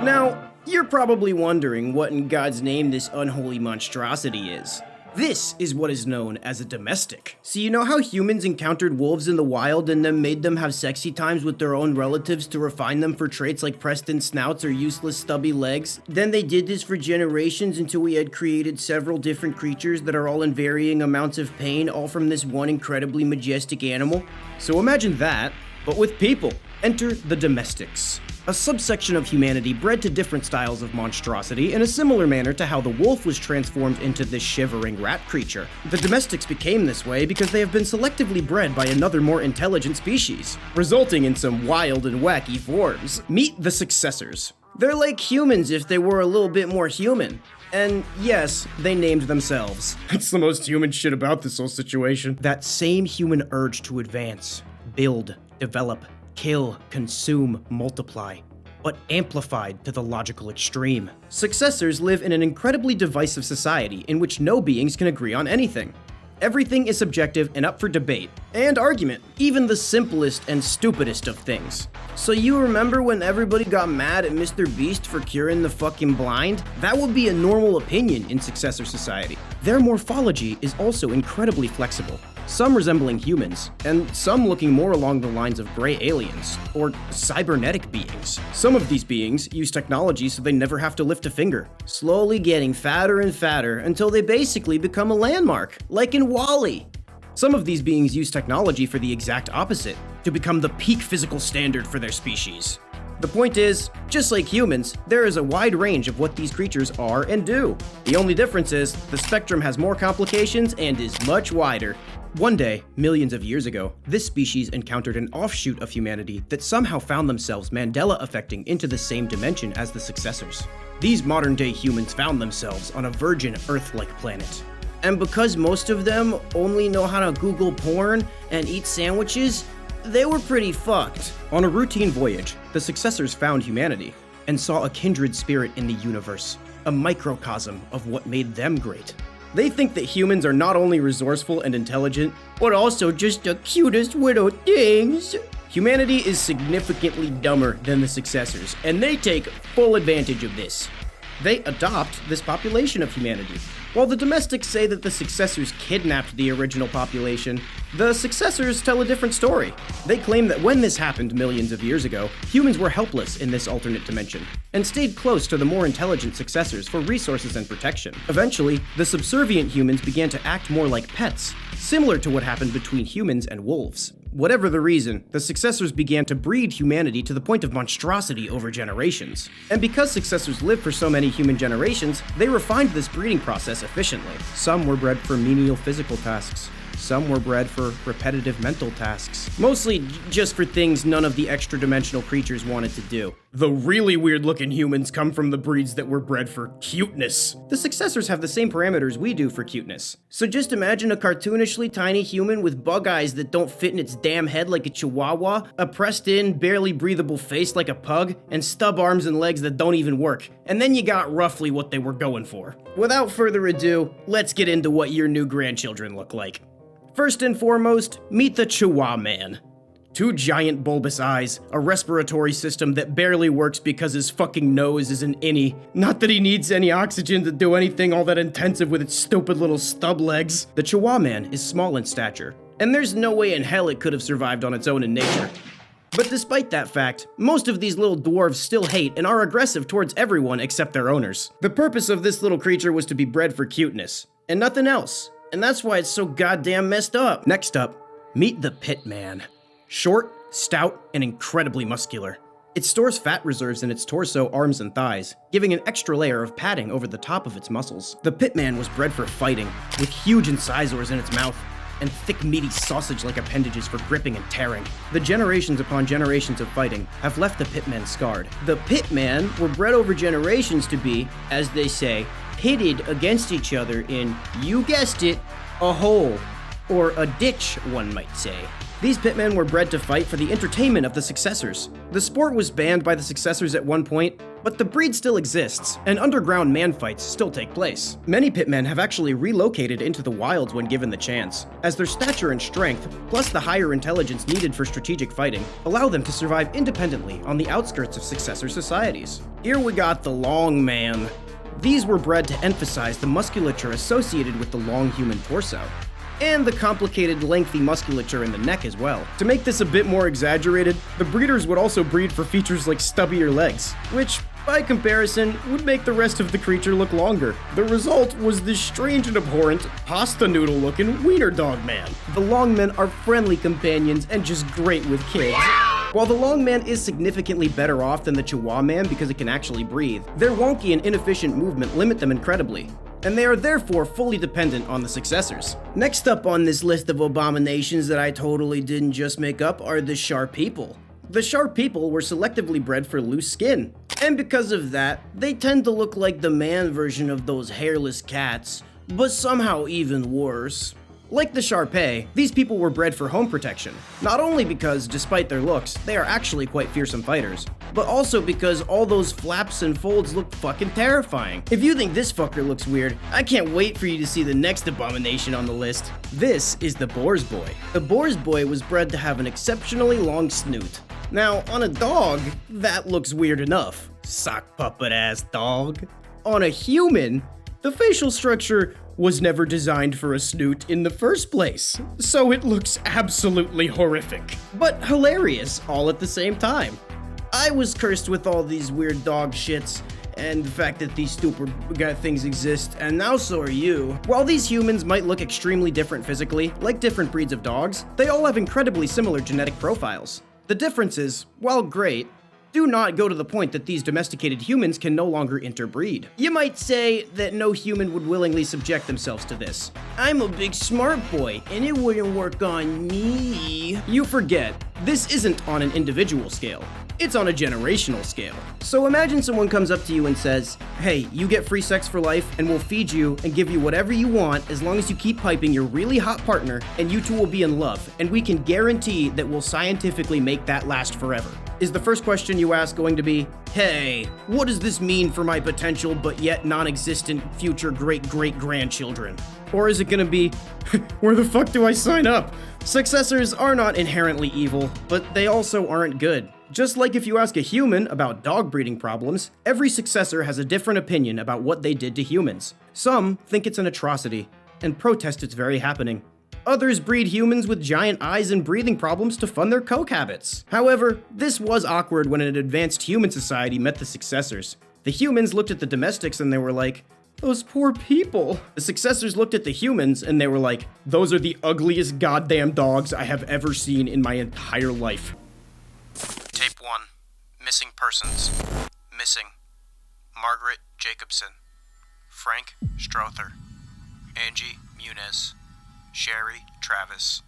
Now, you're probably wondering what in God's name this unholy monstrosity is. This is what is known as a domestic. So you know how humans encountered wolves in the wild and then made them have sexy times with their own relatives to refine them for traits like Preston snouts or useless stubby legs? Then they did this for generations until we had created several different creatures that are all in varying amounts of pain, all from this one incredibly majestic animal. So imagine that, but with people. Enter the domestics. A subsection of humanity bred to different styles of monstrosity in a similar manner to how the wolf was transformed into this shivering rat creature. The domestics became this way because they have been selectively bred by another more intelligent species, resulting in some wild and wacky forms. Meet the successors. They're like humans if they were a little bit more human. And yes, they named themselves. That's the most human shit about this whole situation. That same human urge to advance, build, develop, kill, consume, multiply, but amplified to the logical extreme. Successors live in an incredibly divisive society in which no beings can agree on anything. Everything is subjective and up for debate and argument, even the simplest and stupidest of things. So you remember when everybody got mad at Mr. Beast for curing the fucking blind? That would be a normal opinion in successor society. Their morphology is also incredibly flexible, some resembling humans, and some looking more along the lines of gray aliens, or cybernetic beings. Some of these beings use technology so they never have to lift a finger, slowly getting fatter and fatter until they basically become a landmark, like in WALL-E. Some of these beings use technology for the exact opposite, to become the peak physical standard for their species. The point is, just like humans, there is a wide range of what these creatures are and do. The only difference is, the spectrum has more complications and is much wider. One day, millions of years ago, this species encountered an offshoot of humanity that somehow found themselves Mandela affecting into the same dimension as the successors. These modern-day humans found themselves on a virgin Earth-like planet. And because most of them only know how to Google porn and eat sandwiches, they were pretty fucked. On a routine voyage, the successors found humanity and saw a kindred spirit in the universe, a microcosm of what made them great. They think that humans are not only resourceful and intelligent, but also just the cutest little things. Humanity is significantly dumber than the successors, and they take full advantage of this. They adopt this population of humanity, While the domestics say that the successors kidnapped the original population, the successors tell a different story. They claim that when this happened millions of years ago, humans were helpless in this alternate dimension, and stayed close to the more intelligent successors for resources and protection. Eventually, the subservient humans began to act more like pets, similar to what happened between humans and wolves. Whatever the reason, the successors began to breed humanity to the point of monstrosity over generations. And because successors lived for so many human generations, they refined this breeding process efficiently. Some were bred for menial physical tasks. Some were bred for repetitive mental tasks. Mostly just for things none of the extra-dimensional creatures wanted to do. The really weird-looking humans come from the breeds that were bred for cuteness. The successors have the same parameters we do for cuteness. So just imagine a cartoonishly tiny human with bug eyes that don't fit in its damn head like a chihuahua, a pressed-in, barely breathable face like a pug, and stub arms and legs that don't even work. And then you got roughly what they were going for. Without further ado, let's get into what your new grandchildren look like. First and foremost, meet the Chihuahua Man. 2 giant bulbous eyes, a respiratory system that barely works because his fucking nose is an innie. Not that he needs any oxygen to do anything all that intensive with its stupid little stub legs. The Chihuahua Man is small in stature, and there's no way in hell it could have survived on its own in nature. But despite that fact, most of these little dwarves still hate and are aggressive towards everyone except their owners. The purpose of this little creature was to be bred for cuteness, and nothing else. And that's why it's so goddamn messed up. Next up, meet the Pit Man. Short, stout, and incredibly muscular. It stores fat reserves in its torso, arms, and thighs, giving an extra layer of padding over the top of its muscles. The Pit Man was bred for fighting, with huge incisors in its mouth, and thick meaty sausage-like appendages for gripping and tearing. The generations upon generations of fighting have left the Pitmen scarred. The Pitmen were bred over generations to be, as they say, pitted against each other in, you guessed it, a hole, or a ditch, one might say. These pitmen were bred to fight for the entertainment of the successors. The sport was banned by the successors at one point, but the breed still exists, and underground man fights still take place. Many pitmen have actually relocated into the wilds when given the chance, as their stature and strength, plus the higher intelligence needed for strategic fighting, allow them to survive independently on the outskirts of successor societies. Here we got the Long Man. These were bred to emphasize the musculature associated with the long human torso, and the complicated, lengthy musculature in the neck as well. To make this a bit more exaggerated, the breeders would also breed for features like stubbier legs, which, by comparison, would make the rest of the creature look longer. The result was this strange and abhorrent, pasta noodle-looking wiener dog man. The long men are friendly companions and just great with kids. While the Long Man is significantly better off than the Chihuahua Man because it can actually breathe, their wonky and inefficient movement limit them incredibly, and they are therefore fully dependent on the successors. Next up on this list of abominations that I totally didn't just make up are the Shar People. The Shar People were selectively bred for loose skin, and because of that, they tend to look like the man version of those hairless cats, but somehow even worse. Like the Shar-Pei, these people were bred for home protection, not only because, despite their looks, they are actually quite fearsome fighters, but also because all those flaps and folds look fucking terrifying. If you think this fucker looks weird, I can't wait for you to see the next abomination on the list. This is the Boar's Boy. The Boar's Boy was bred to have an exceptionally long snoot. Now, on a dog, that looks weird enough. Sock puppet ass dog. On a human, the facial structure was never designed for a snoot in the first place, so it looks absolutely horrific, but hilarious all at the same time. I was cursed with all these weird dog shits, and the fact that these stupid things exist, and now so are you. While these humans might look extremely different physically, like different breeds of dogs, they all have incredibly similar genetic profiles. The differences, while great, do not go to the point that these domesticated humans can no longer interbreed. You might say that no human would willingly subject themselves to this. I'm a big smart boy, and it wouldn't work on me. You forget, this isn't on an individual scale. It's on a generational scale. So imagine someone comes up to you and says, hey, you get free sex for life, and we'll feed you and give you whatever you want as long as you keep piping your really hot partner, and you two will be in love, and we can guarantee that we'll scientifically make that last forever. Is the first question you ask going to be, hey, what does this mean for my potential but yet non-existent future great-great-grandchildren? Or is it gonna be, where the fuck do I sign up? Successors are not inherently evil, but they also aren't good. Just like if you ask a human about dog breeding problems, every successor has a different opinion about what they did to humans. Some think it's an atrocity and protest its very happening. Others breed humans with giant eyes and breathing problems to fund their coke habits. However, this was awkward when an advanced human society met the successors. The humans looked at the domestics and they were like, "Those poor people." The successors looked at the humans and they were like, "Those are the ugliest goddamn dogs I have ever seen in my entire life." Tape 1. Missing persons. Missing. Margaret Jacobson. Frank Strother. Angie Muniz. Sherry Travis.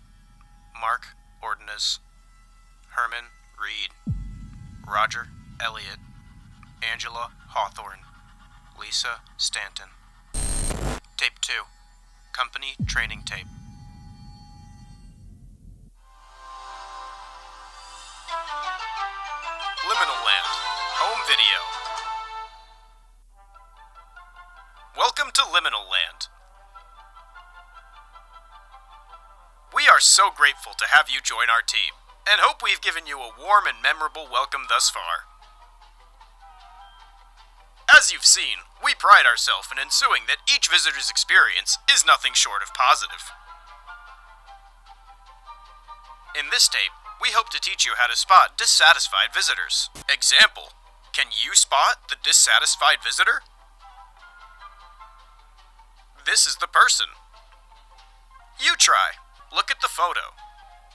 Mark Ordonez. Herman Reed. Roger Elliott. Angela Hawthorne. Lisa Stanton. Tape 2. Company training tape. Liminal Land. Home video. Welcome to Liminal Land. We are so grateful to have you join our team, and hope we've given you a warm and memorable welcome thus far. As you've seen, we pride ourselves in ensuring that each visitor's experience is nothing short of positive. In this tape, we hope to teach you how to spot dissatisfied visitors. Example, can you spot the dissatisfied visitor? This is the person. You try. Look at the photo.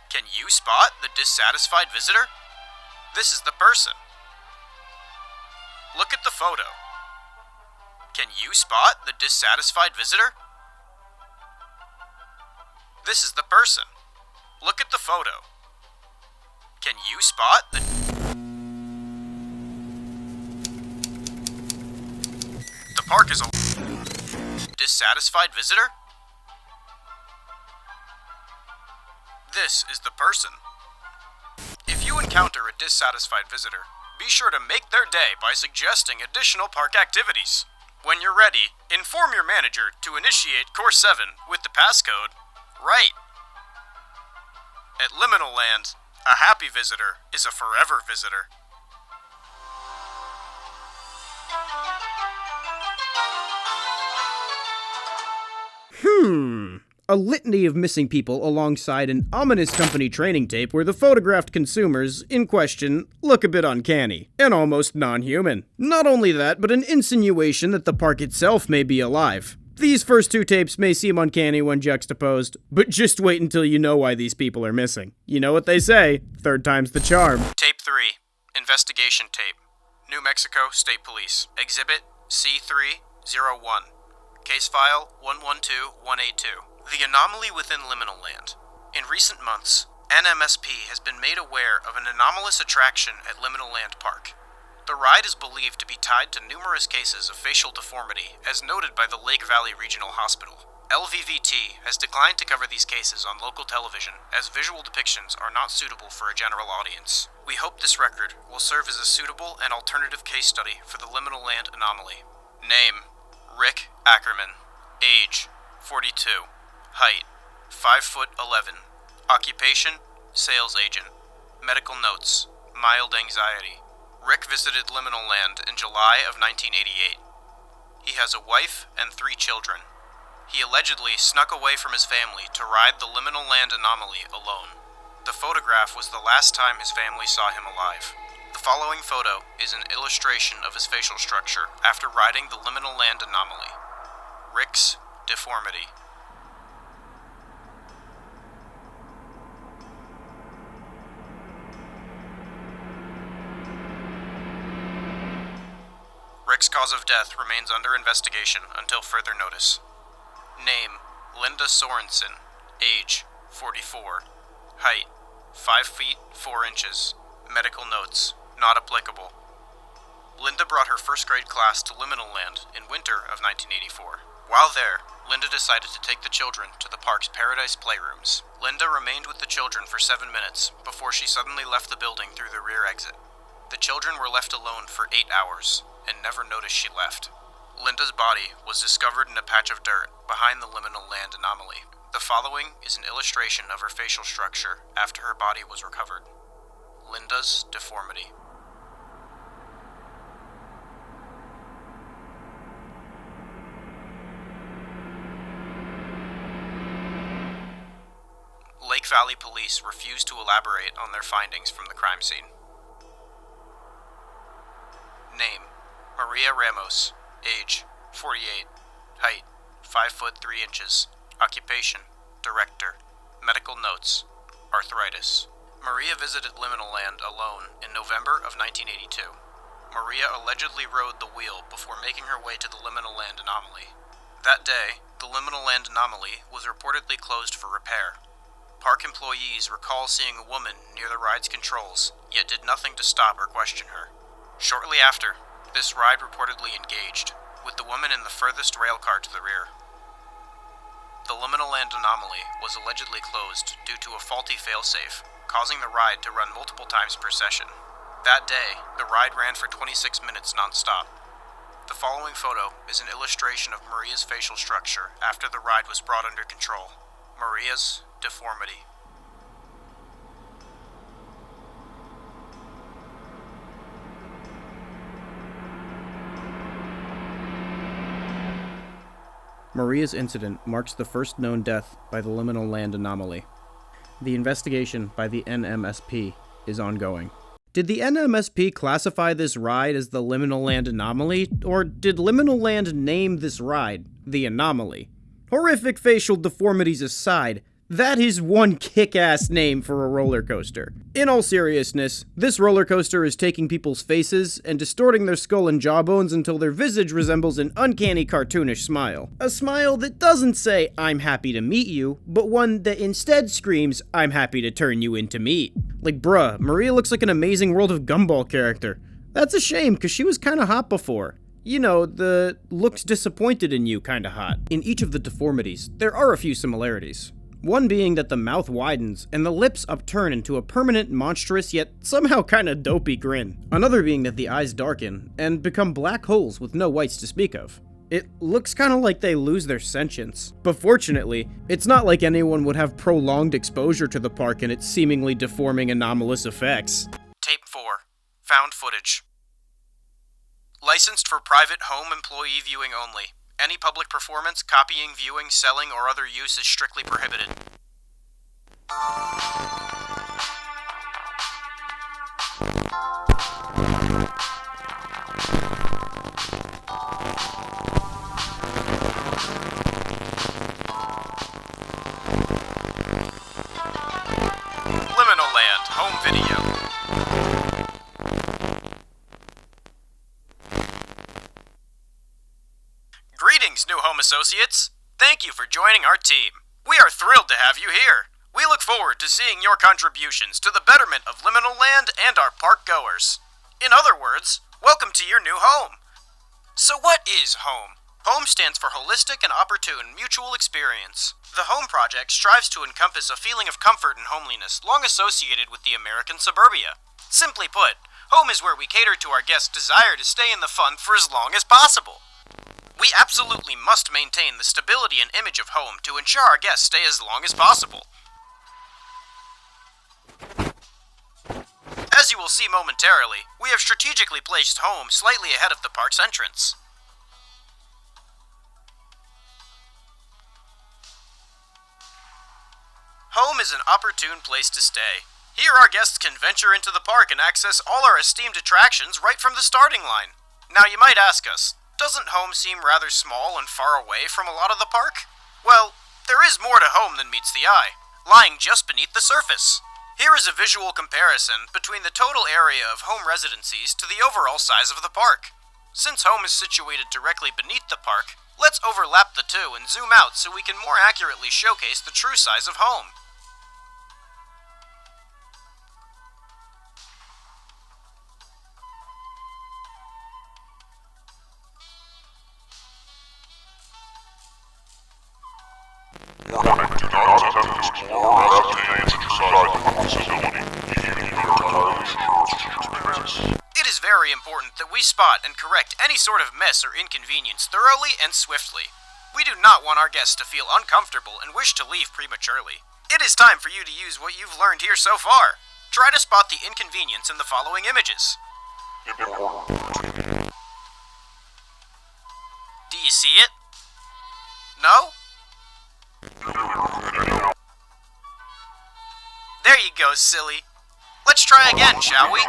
Can you spot the dissatisfied visitor? This is the person. Look at the photo. Can you spot the dissatisfied visitor? This is the person. Look at the photo. Can you spot the... The park is a... Dissatisfied visitor? This is the person. If you encounter a dissatisfied visitor, be sure to make their day by suggesting additional park activities. When you're ready, inform your manager to initiate Course 7 with the passcode RIGHT. At Liminal Land, a happy visitor is a forever visitor. A litany of missing people alongside an ominous company training tape where the photographed consumers in question look a bit uncanny and almost non-human. Not only that, but an insinuation that the park itself may be alive. These first two tapes may seem uncanny when juxtaposed, but just wait until you know why these people are missing. You know what they say, third time's the charm. Tape 3. Investigation tape. New Mexico State Police. Exhibit C301. Case file 112182. The anomaly within Liminal Land. In recent months, NMSP has been made aware of an anomalous attraction at Liminal Land Park. The ride is believed to be tied to numerous cases of facial deformity, as noted by the Lake Valley Regional Hospital. LVVT has declined to cover these cases on local television, as visual depictions are not suitable for a general audience. We hope this record will serve as a suitable and alternative case study for the Liminal Land anomaly. Name: Rick Ackerman. Age: 42. Height: 5'11". Occupation: sales agent. Medical notes: mild anxiety. Rick visited Liminal Land in July of 1988. He has a wife and 3 children. He allegedly snuck away from his family to ride the Liminal Land anomaly alone. The photograph was the last time his family saw him alive. The following photo is an illustration of his facial structure after riding the Liminal Land anomaly. Rick's deformity. Rick's cause of death remains under investigation until further notice. Name: Linda Sorensen. Age: 44. Height: 5 feet 4 inches. Medical notes: not applicable. Linda brought her first grade class to Liminal Land in winter of 1984. While there, Linda decided to take the children to the park's Paradise Playrooms. Linda remained with the children for 7 minutes before she suddenly left the building through the rear exit. The children were left alone for 8 hours and never noticed she left. Linda's body was discovered in a patch of dirt behind the Liminal Land anomaly. The following is an illustration of her facial structure after her body was recovered. Linda's deformity. Lake Valley Police refused to elaborate on their findings from the crime scene. Name: Maria Ramos. Age: 48. Height: 5 foot 3 inches. Occupation: director. Medical notes: arthritis. Maria visited Liminal Land alone in November of 1982. Maria allegedly rode the wheel before making her way to the Liminal Land anomaly. That day, the Liminal Land anomaly was reportedly closed for repair. Park employees recall seeing a woman near the ride's controls, yet did nothing to stop or question her. Shortly after, this ride reportedly engaged, with the woman in the furthest rail car to the rear. The Liminal Land anomaly was allegedly closed due to a faulty failsafe, causing the ride to run multiple times per session. That day, the ride ran for 26 minutes non-stop. The following photo is an illustration of Maria's facial structure after the ride was brought under control. Maria's deformity. Maria's incident marks the first known death by the Liminal Land anomaly. The investigation by the NMSP is ongoing. Did the NMSP classify this ride as the Liminal Land anomaly, or did Liminal Land name this ride the anomaly? Horrific facial deformities aside, that is one kick-ass name for a roller coaster. In all seriousness, this roller coaster is taking people's faces and distorting their skull and jawbones until their visage resembles an uncanny cartoonish smile. A smile that doesn't say, "I'm happy to meet you," but one that instead screams, "I'm happy to turn you into meat." Like, bruh, Maria looks like an Amazing World of Gumball character. That's a shame, because she was kinda hot before. You know, the looked disappointed in you kinda hot. In each of the deformities, there are a few similarities. One being that the mouth widens and the lips upturn into a permanent, monstrous, yet somehow kinda dopey grin. Another being that the eyes darken and become black holes with no whites to speak of. It looks kinda like they lose their sentience. But fortunately, it's not like anyone would have prolonged exposure to the park and its seemingly deforming anomalous effects. Tape 4. Found footage. Licensed for private home employee viewing only. Any public performance, copying, viewing, selling, or other use is strictly prohibited. Liminal Land, home video. Greetings, new home associates. Thank you for joining our team. We are thrilled to have you here. We look forward to seeing your contributions to the betterment of Liminal Land and our park goers. In other words, welcome to your new home. So what is home? Home stands for Holistic and Opportune Mutual Experience. The Home Project strives to encompass a feeling of comfort and homeliness long associated with the American suburbia. Simply put, home is where we cater to our guests' desire to stay in the fun for as long as possible. We absolutely must maintain the stability and image of home to ensure our guests stay as long as possible. As you will see momentarily, we have strategically placed home slightly ahead of the park's entrance. Home is an opportune place to stay. Here our guests can venture into the park and access all our esteemed attractions right from the starting line. Now you might ask us, doesn't home seem rather small and far away from a lot of the park? Well, there is more to home than meets the eye, lying just beneath the surface. Here is a visual comparison between the total area of home residencies to the overall size of the park. Since home is situated directly beneath the park, let's overlap the two and zoom out so we can more accurately showcase the true size of home. Warning, do not attempt to explore or activate inside the facility, even if you are entirely sure it's your business. It is very important that we spot and correct any sort of mess or inconvenience thoroughly and swiftly. We do not want our guests to feel uncomfortable and wish to leave prematurely. It is time for you to use what you've learned here so far. Try to spot the inconvenience in the following images. Do you see it? No? There you go, silly. Let's try again, shall we?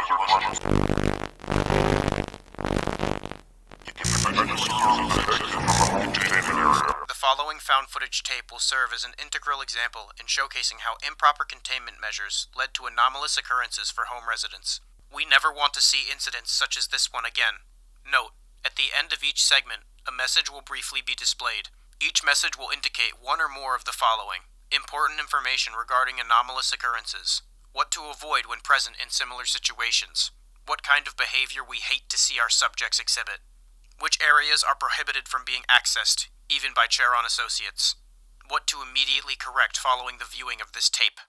The following found footage tape will serve as an integral example in showcasing how improper containment measures led to anomalous occurrences for home residents. We never want to see incidents such as this one again. Note, at the end of each segment, a message will briefly be displayed. Each message will indicate one or more of the following: important information regarding anomalous occurrences, what to avoid when present in similar situations, what kind of behavior we hate to see our subjects exhibit, which areas are prohibited from being accessed, even by Charon associates, what to immediately correct following the viewing of this tape.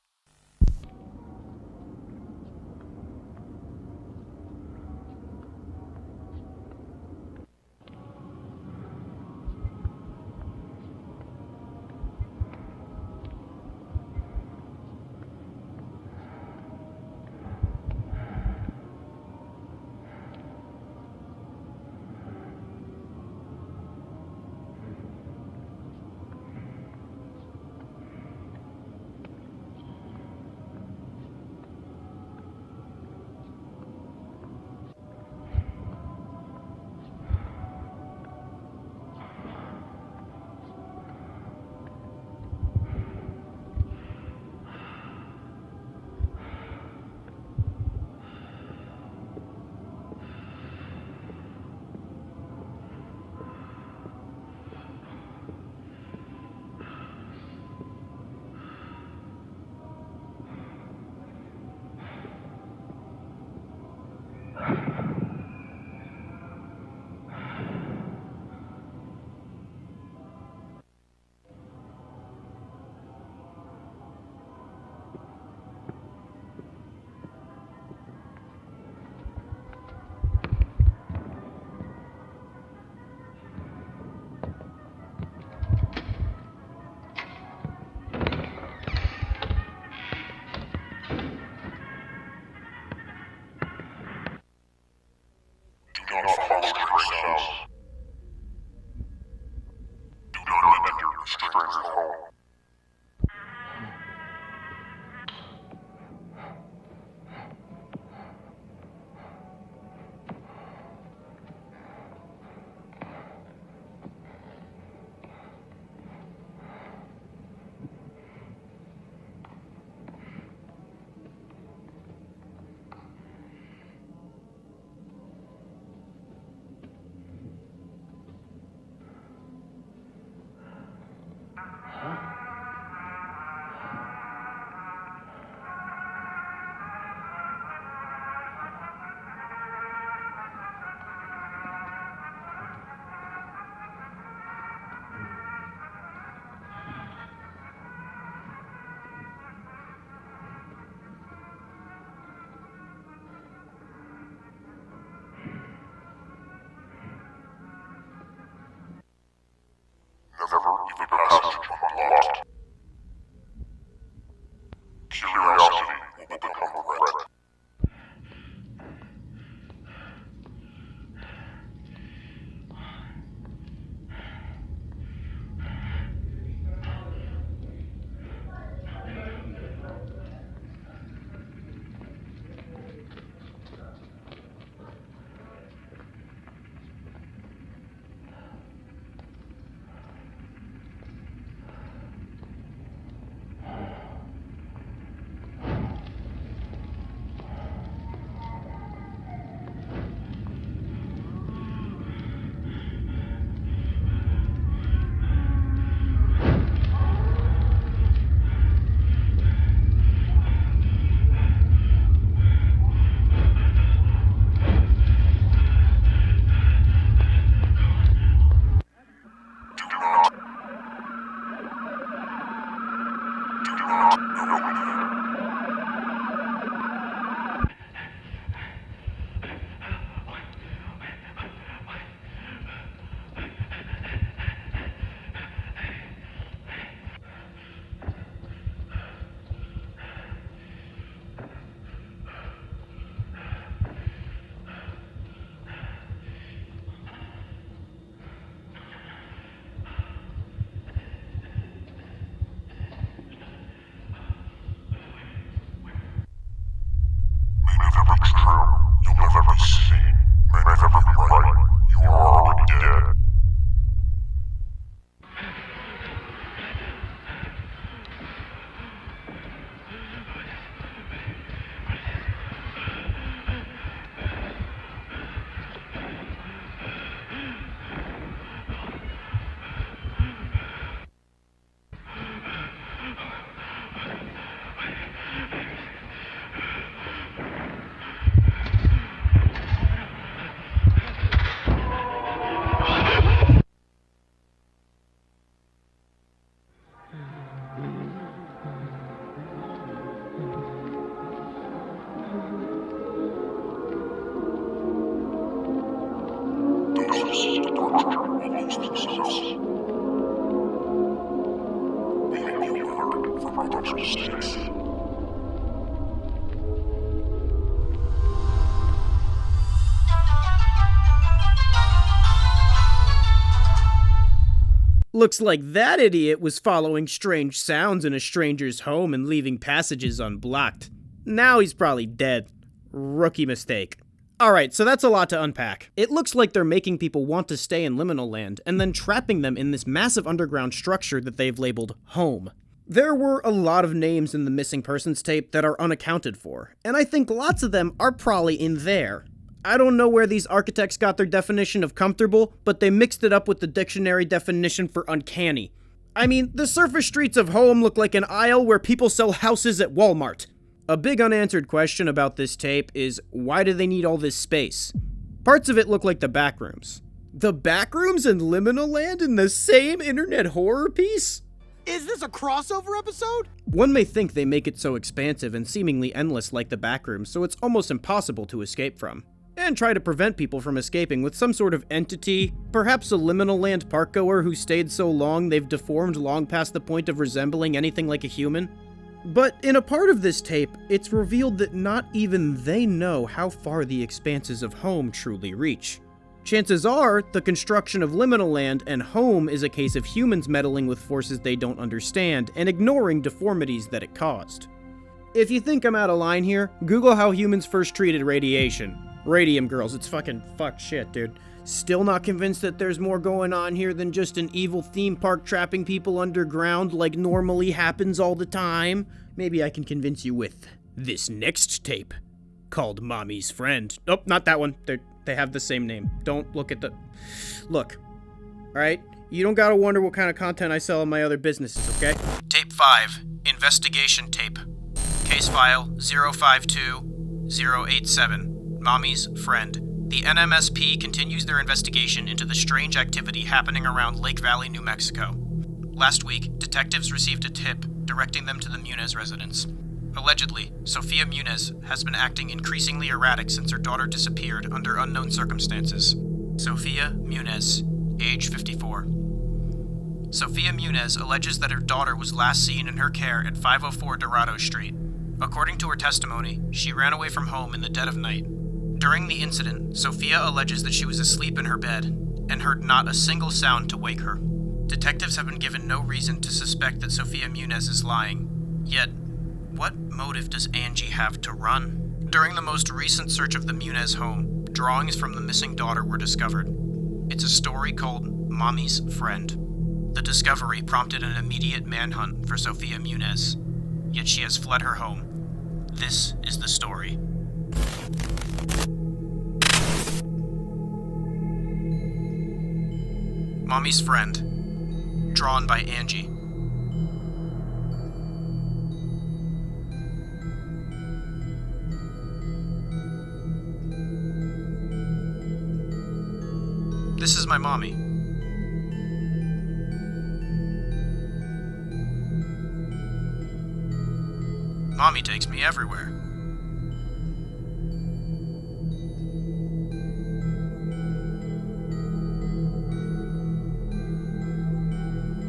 process to torture and use themselves. May I be remembered for my daughter's mistakes. Looks like that idiot was following strange sounds in a stranger's home and leaving passages unblocked. Now he's probably dead. Rookie mistake. Alright, so that's a lot to unpack. It looks like they're making people want to stay in liminal land and then trapping them in this massive underground structure that they've labeled home. There were a lot of names in the missing persons tape that are unaccounted for, and I think lots of them are probably in there. I don't know where these architects got their definition of comfortable, but they mixed it up with the dictionary definition for uncanny. I mean, the surface streets of home look like an aisle where people sell houses at Walmart. A big unanswered question about this tape is, why do they need all this space? Parts of it look like the backrooms. The backrooms in liminal land in the same internet horror piece? Is this a crossover episode? One may think they make it so expansive and seemingly endless like the backrooms, so it's almost impossible to escape from. And try to prevent people from escaping with some sort of entity, perhaps a liminal land parkgoer who stayed so long they've deformed long past the point of resembling anything like a human. But in a part of this tape, it's revealed that not even they know how far the expanses of home truly reach. Chances are, the construction of liminal land and home is a case of humans meddling with forces they don't understand and ignoring deformities that it caused. If you think I'm out of line here, Google how humans first treated radiation. Radium girls, it's fucking fuck shit, dude. Still not convinced that there's more going on here than just an evil theme park trapping people underground like normally happens all the time? Maybe I can convince you with this next tape, called Mommy's Friend. Nope, not that one. They have the same name. Don't look at the... Look, alright? You don't gotta wonder what kind of content I sell in my other businesses, okay? Tape 5, Investigation Tape. Case file 052087. Mommy's Friend. The NMSP continues their investigation into the strange activity happening around Lake Valley, New Mexico. Last week, detectives received a tip directing them to the Muniz residence. Allegedly, Sophia Muniz has been acting increasingly erratic since her daughter disappeared under unknown circumstances. Sophia Muniz, age 54. Sophia Muniz alleges that her daughter was last seen in her care at 504 Dorado Street. According to her testimony, she ran away from home in the dead of night. During the incident, Sophia alleges that she was asleep in her bed and heard not a single sound to wake her. Detectives have been given no reason to suspect that Sophia Muniz is lying. Yet, what motive does Angie have to run? During the most recent search of the Muniz home, drawings from the missing daughter were discovered. It's a story called Mommy's Friend. The discovery prompted an immediate manhunt for Sophia Muniz, yet she has fled her home. This is the story. Mommy's Friend, drawn by Angie. This is my mommy. Mommy takes me everywhere.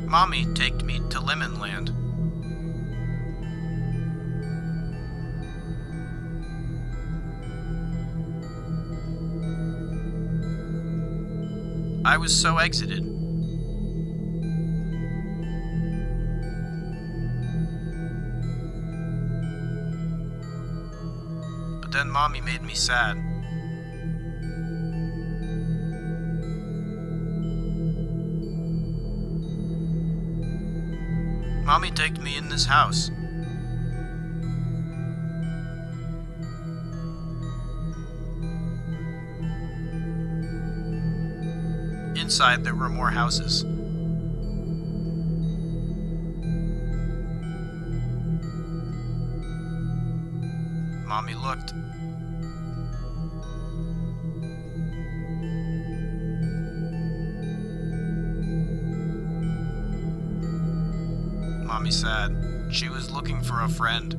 Mommy take me to Lemon Land. I was so exited. But then Mommy made me sad. Mommy take me in this house. Inside there were more houses. Mommy looked. Mommy said she was looking for a friend.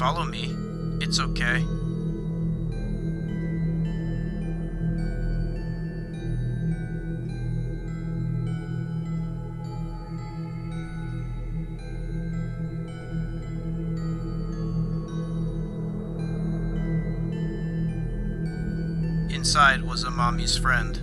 Follow me. It's okay. Inside was a mommy's friend.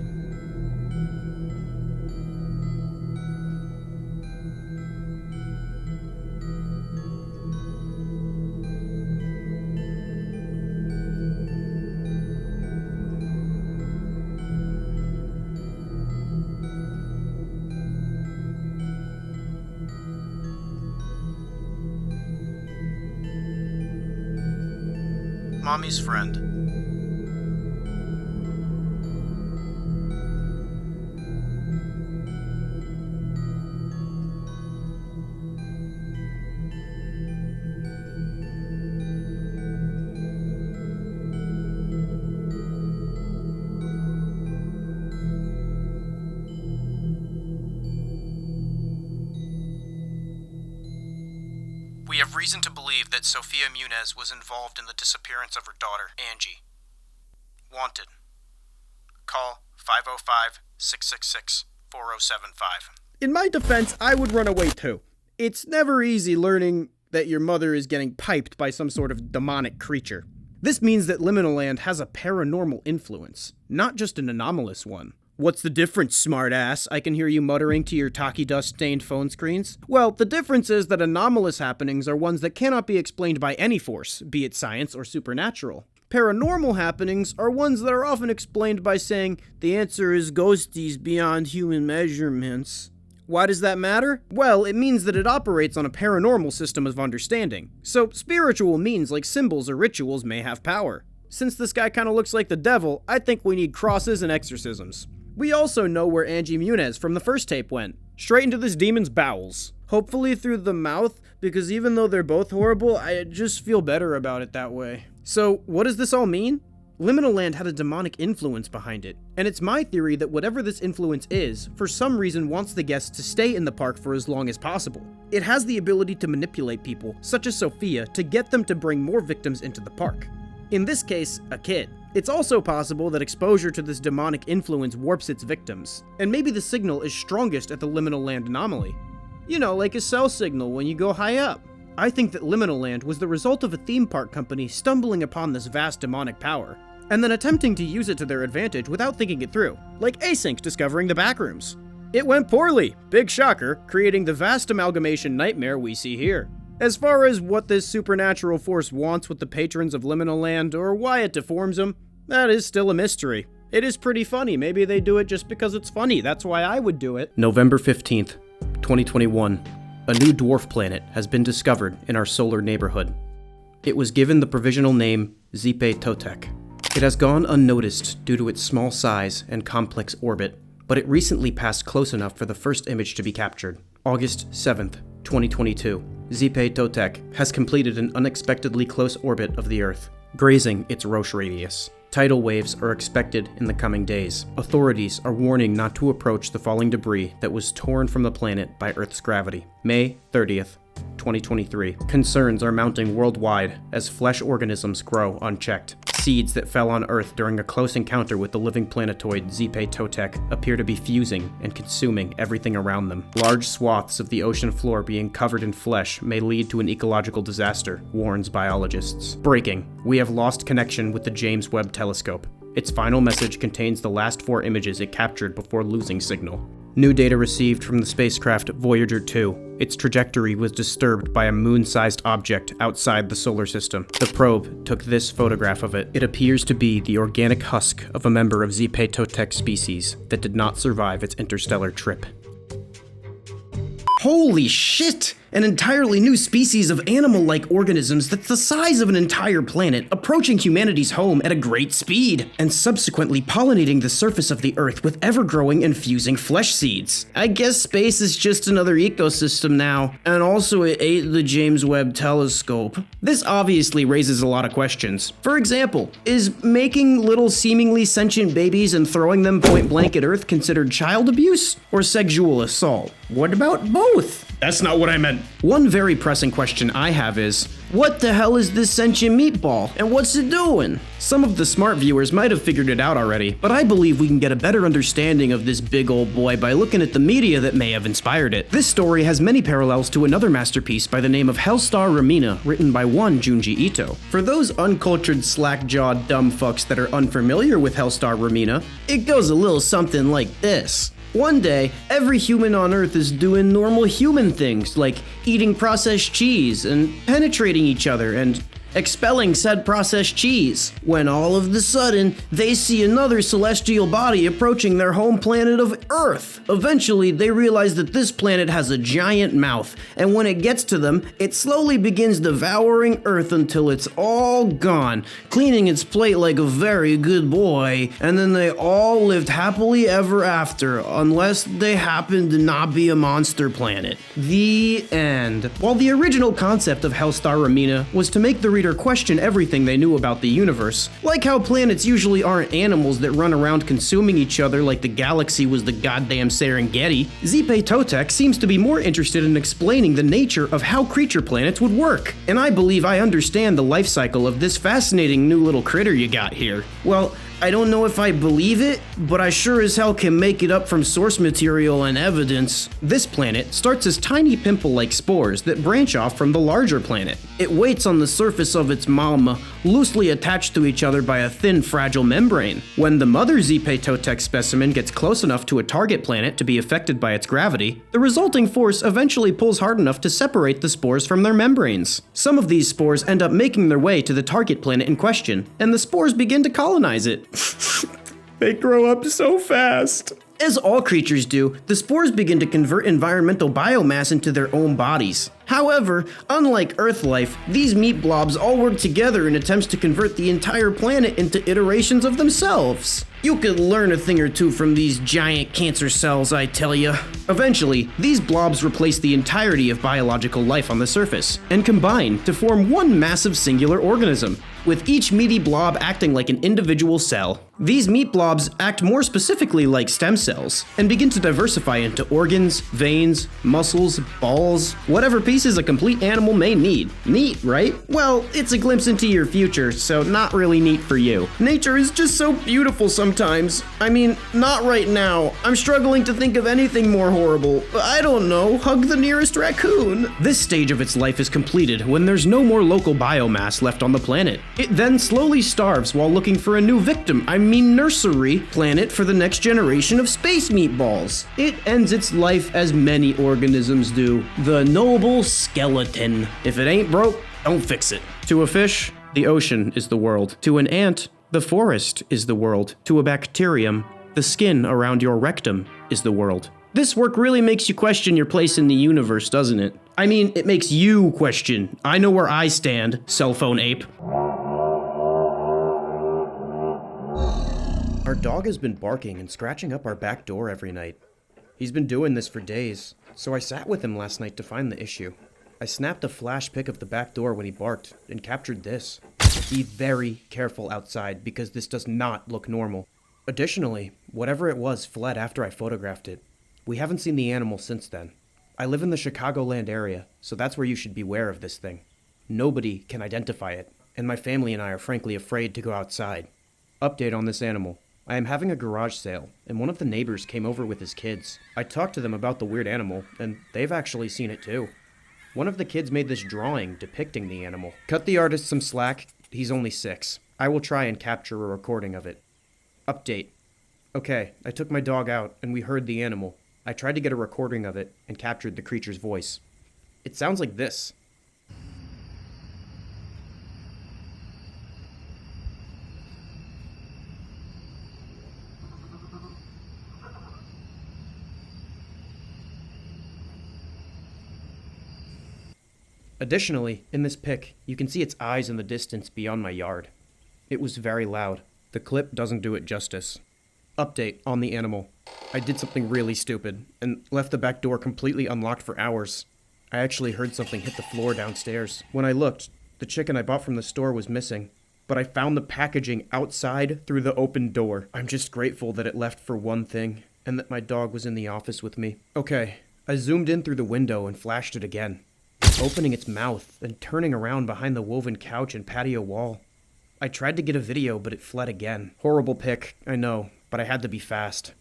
Mommy's friend. We have reason to believe that Sophia Muniz was involved in the disappearance of her daughter, Angie. Wanted. Call 505-666-4075. In my defense, I would run away too. It's never easy learning that your mother is getting piped by some sort of demonic creature. This means that Liminal Land has a paranormal influence, not just an anomalous one. What's the difference, smartass? I can hear you muttering to your Taki dust-stained phone screens. Well, the difference is that anomalous happenings are ones that cannot be explained by any force, be it science or supernatural. Paranormal happenings are ones that are often explained by saying, the answer is ghosties beyond human measurements. Why does that matter? Well, it means that it operates on a paranormal system of understanding. So, spiritual means like symbols or rituals may have power. Since this guy kinda looks like the devil, I think we need crosses and exorcisms. We also know where Angie Muniz from the first tape went. Straight into this demon's bowels. Hopefully through the mouth, because even though they're both horrible, I just feel better about it that way. So, what does this all mean? Liminal Land had a demonic influence behind it, and it's my theory that whatever this influence is, for some reason wants the guests to stay in the park for as long as possible. It has the ability to manipulate people, such as Sophia, to get them to bring more victims into the park. In this case, a kid. It's also possible that exposure to this demonic influence warps its victims, and maybe the signal is strongest at the Liminal Land anomaly. You know, like a cell signal when you go high up. I think that Liminal Land was the result of a theme park company stumbling upon this vast demonic power, and then attempting to use it to their advantage without thinking it through, like Async discovering the backrooms. It went poorly, big shocker, creating the vast amalgamation nightmare we see here. As far as what this supernatural force wants with the patrons of Liminal Land, or why it deforms them, that is still a mystery. It is pretty funny, maybe they do it just because it's funny, that's why I would do it. November 15th, 2021. A new dwarf planet has been discovered in our solar neighborhood. It was given the provisional name Zipe Totek. It has gone unnoticed due to its small size and complex orbit, but it recently passed close enough for the first image to be captured. August 7th, 2022. Zipe Totek has completed an unexpectedly close orbit of the Earth, grazing its Roche radius. Tidal waves are expected in the coming days. Authorities are warning not to approach the falling debris that was torn from the planet by Earth's gravity. May 30th, 2023. Concerns are mounting worldwide as flesh organisms grow unchecked. Seeds that fell on Earth during a close encounter with the living planetoid Zipe Totek appear to be fusing and consuming everything around them. Large swaths of the ocean floor being covered in flesh may lead to an ecological disaster, warns biologists. Breaking. We have lost connection with the James Webb Telescope. Its final message contains the last 4 images it captured before losing signal. New data received from the spacecraft Voyager 2. Its trajectory was disturbed by a moon-sized object outside the solar system. The probe took this photograph of it. It appears to be the organic husk of a member of Zipe Totek species that did not survive its interstellar trip. Holy shit! An entirely new species of animal-like organisms that's the size of an entire planet, approaching humanity's home at a great speed, and subsequently pollinating the surface of the Earth with ever-growing and fusing flesh seeds. I guess space is just another ecosystem now, and also it ate the James Webb Telescope. This obviously raises a lot of questions. For example, is making little seemingly sentient babies and throwing them point-blank at Earth considered child abuse or sexual assault? What about both? That's not what I meant. One very pressing question I have is, what the hell is this sentient meatball, and what's it doing? Some of the smart viewers might have figured it out already, but I believe we can get a better understanding of this big old boy by looking at the media that may have inspired it. This story has many parallels to another masterpiece by the name of Hellstar Ramina, written by one Junji Ito. For those uncultured, slack-jawed dumb fucks that are unfamiliar with Hellstar Ramina, it goes a little something like this. One day, every human on Earth is doing normal human things, like eating processed cheese and penetrating each other and expelling said processed cheese, when all of a sudden, they see another celestial body approaching their home planet of Earth. Eventually, they realize that this planet has a giant mouth, and when it gets to them, it slowly begins devouring Earth until it's all gone, cleaning its plate like a very good boy, and then they all lived happily ever after, unless they happen to not be a monster planet. The end. While the original concept of Hellstar Ramina was to make the reader question everything they knew about the universe, like how planets usually aren't animals that run around consuming each other like the galaxy was the goddamn Serengeti, Zipe Totek seems to be more interested in explaining the nature of how creature planets would work. And I believe I understand the life cycle of this fascinating new little critter you got here. Well, I don't know if I believe it, but I sure as hell can make it up from source material and evidence. This planet starts as tiny pimple-like spores that branch off from the larger planet. It waits on the surface of its mama, loosely attached to each other by a thin, fragile membrane. When the mother Zipe Totek specimen gets close enough to a target planet to be affected by its gravity, the resulting force eventually pulls hard enough to separate the spores from their membranes. Some of these spores end up making their way to the target planet in question, and the spores begin to colonize it. They grow up so fast. As all creatures do, the spores begin to convert environmental biomass into their own bodies. However, unlike Earth life, these meat blobs all work together in attempts to convert the entire planet into iterations of themselves. You could learn a thing or two from these giant cancer cells, I tell ya. Eventually, these blobs replace the entirety of biological life on the surface, and combine to form one massive singular organism, with each meaty blob acting like an individual cell. These meat blobs act more specifically like stem cells, and begin to diversify into organs, veins, muscles, balls, whatever pieces a complete animal may need. Neat, right? Well, it's a glimpse into your future, so not really neat for you. Nature is just so beautiful sometimes. I mean, not right now. I'm struggling to think of anything more horrible. I don't know, hug the nearest raccoon. This stage of its life is completed when there's no more local biomass left on the planet. It then slowly starves while looking for a new victim, nursery planet for the next generation of space meatballs. It ends its life as many organisms do. The noble skeleton. If it ain't broke, don't fix it. To a fish, the ocean is the world. To an ant, the forest is the world. To a bacterium, the skin around your rectum is the world. This work really makes you question your place in the universe, doesn't it? I mean, it makes you question. I know where I stand, cell phone ape. Our dog has been barking and scratching up our back door every night. He's been doing this for days, so I sat with him last night to find the issue. I snapped a flash pic of the back door when he barked and captured this. Be very careful outside because this does not look normal. Additionally, whatever it was fled after I photographed it. We haven't seen the animal since then. I live in the Chicagoland area, so that's where you should beware of this thing. Nobody can identify it, and my family and I are frankly afraid to go outside. Update on this animal. I am having a garage sale, and one of the neighbors came over with his kids. I talked to them about the weird animal, and they've actually seen it too. One of the kids made this drawing depicting the animal. Cut the artist some slack, he's only 6. I will try and capture a recording of it. Update. Okay, I took my dog out, and we heard the animal. I tried to get a recording of it, and captured the creature's voice. It sounds like this. Additionally, in this pic, you can see its eyes in the distance beyond my yard. It was very loud. The clip doesn't do it justice. Update on the animal. I did something really stupid, and left the back door completely unlocked for hours. I actually heard something hit the floor downstairs. When I looked, the chicken I bought from the store was missing, but I found the packaging outside through the open door. I'm just grateful that it left for one thing, and that my dog was in the office with me. Okay, I zoomed in through the window and flashed it again, opening its mouth and turning around behind the woven couch and patio wall. I tried to get a video, but it fled again. Horrible pic, I know, but I had to be fast.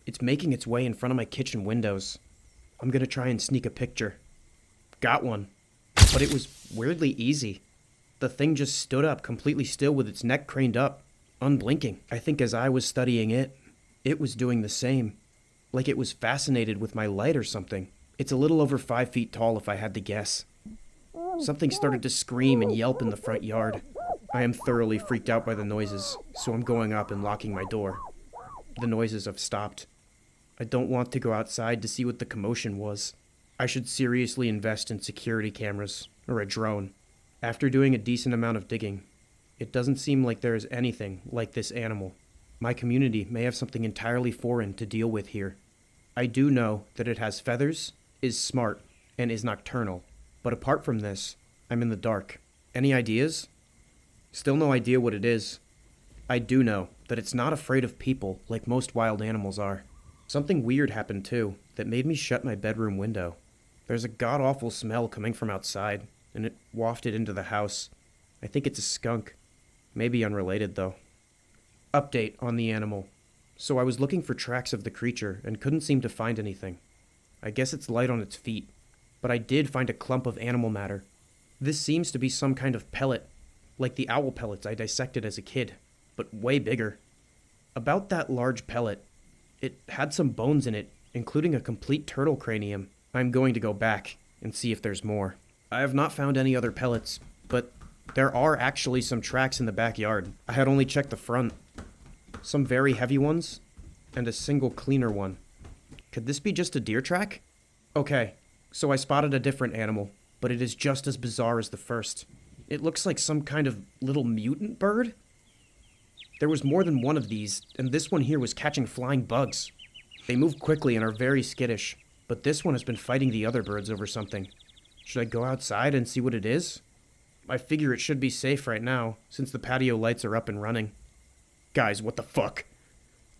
It's making its way in front of my kitchen windows. I'm gonna try and sneak a picture. Got one. But it was weirdly easy. The thing just stood up completely still with its neck craned up, unblinking. I think as I was studying it, it was doing the same. Like it was fascinated with my light or something. It's a little over 5 feet tall if I had to guess. Something started to scream and yelp in the front yard. I am thoroughly freaked out by the noises, so I'm going up and locking my door. The noises have stopped. I don't want to go outside to see what the commotion was. I should seriously invest in security cameras, or a drone. After doing a decent amount of digging, it doesn't seem like there is anything like this animal. My community may have something entirely foreign to deal with here. I do know that it has feathers, is smart, and is nocturnal. But apart from this, I'm in the dark. Any ideas? Still no idea what it is. I do know that it's not afraid of people like most wild animals are. Something weird happened too that made me shut my bedroom window. There's a god-awful smell coming from outside, and it wafted into the house. I think it's a skunk. Maybe unrelated though. Update on the animal. So I was looking for tracks of the creature and couldn't seem to find anything. I guess it's light on its feet, but I did find a clump of animal matter. This seems to be some kind of pellet, like the owl pellets I dissected as a kid, but way bigger. About that large pellet, it had some bones in it, including a complete turtle cranium. I'm going to go back and see if there's more. I have not found any other pellets, but there are actually some tracks in the backyard. I had only checked the front. Some very heavy ones, and a single cleaner one. Could this be just a deer track? Okay, so I spotted a different animal, but it is just as bizarre as the first. It looks like some kind of little mutant bird? There was more than one of these, and this one here was catching flying bugs. They move quickly and are very skittish, but this one has been fighting the other birds over something. Should I go outside and see what it is? I figure it should be safe right now, since the patio lights are up and running. Guys, what the fuck?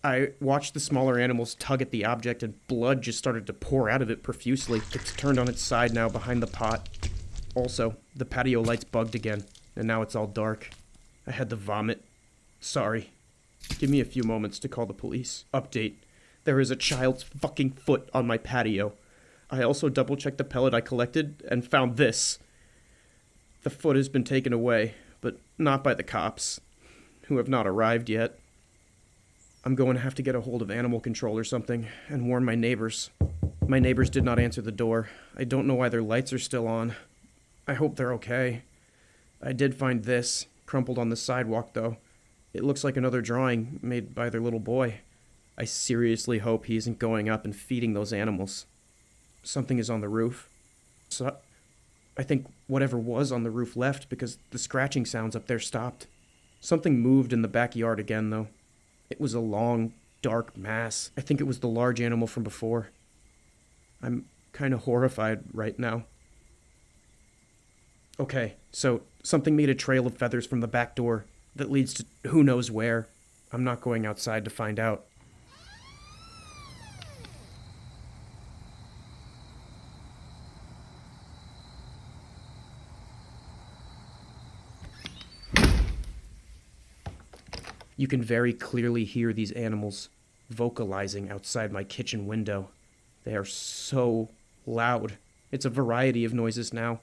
I watched the smaller animals tug at the object and blood just started to pour out of it profusely. It's turned on its side now behind the pot. Also, the patio lights bugged again, and now it's all dark. I had to vomit. Sorry. Give me a few moments to call the police. Update. There is a child's fucking foot on my patio. I also double-checked the pellet I collected and found this. The foot has been taken away, but not by the cops, who have not arrived yet. I'm going to have to get a hold of animal control or something and warn my neighbors. My neighbors did not answer the door. I don't know why their lights are still on. I hope they're okay. I did find this, crumpled on the sidewalk though. It looks like another drawing made by their little boy. I seriously hope he isn't going up and feeding those animals. Something is on the roof. So I think whatever was on the roof left because the scratching sounds up there stopped. Something moved in the backyard again though. It was a long, dark mass. I think it was the large animal from before. I'm kind of horrified right now. Okay, so something made a trail of feathers from the back door that leads to who knows where. I'm not going outside to find out. You can very clearly hear these animals vocalizing outside my kitchen window. They are so loud. It's a variety of noises now.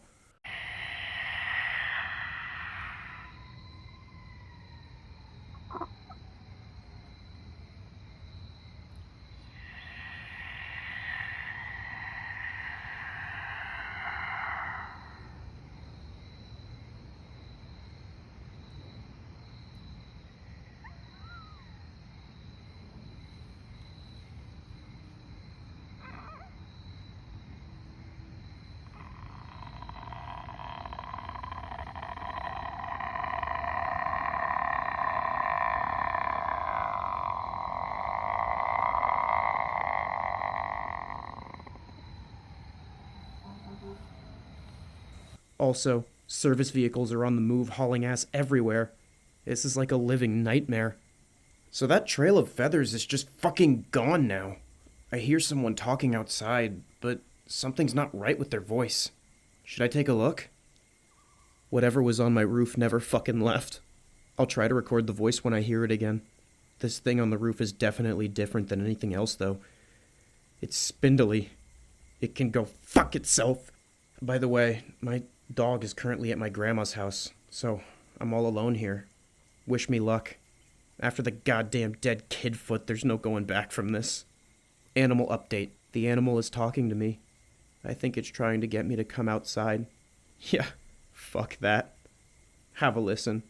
Also, service vehicles are on the move hauling ass everywhere. This is like a living nightmare. So that trail of feathers is just fucking gone now. I hear someone talking outside, but something's not right with their voice. Should I take a look? Whatever was on my roof never fucking left. I'll try to record the voice when I hear it again. This thing on the roof is definitely different than anything else, though. It's spindly. It can go fuck itself. By the way, my dog is currently at my grandma's house, so I'm all alone here. Wish me luck. After the goddamn dead kid foot, there's no going back from this. Animal update. The animal is talking to me. I think it's trying to get me to come outside. Yeah, fuck that. Have a listen.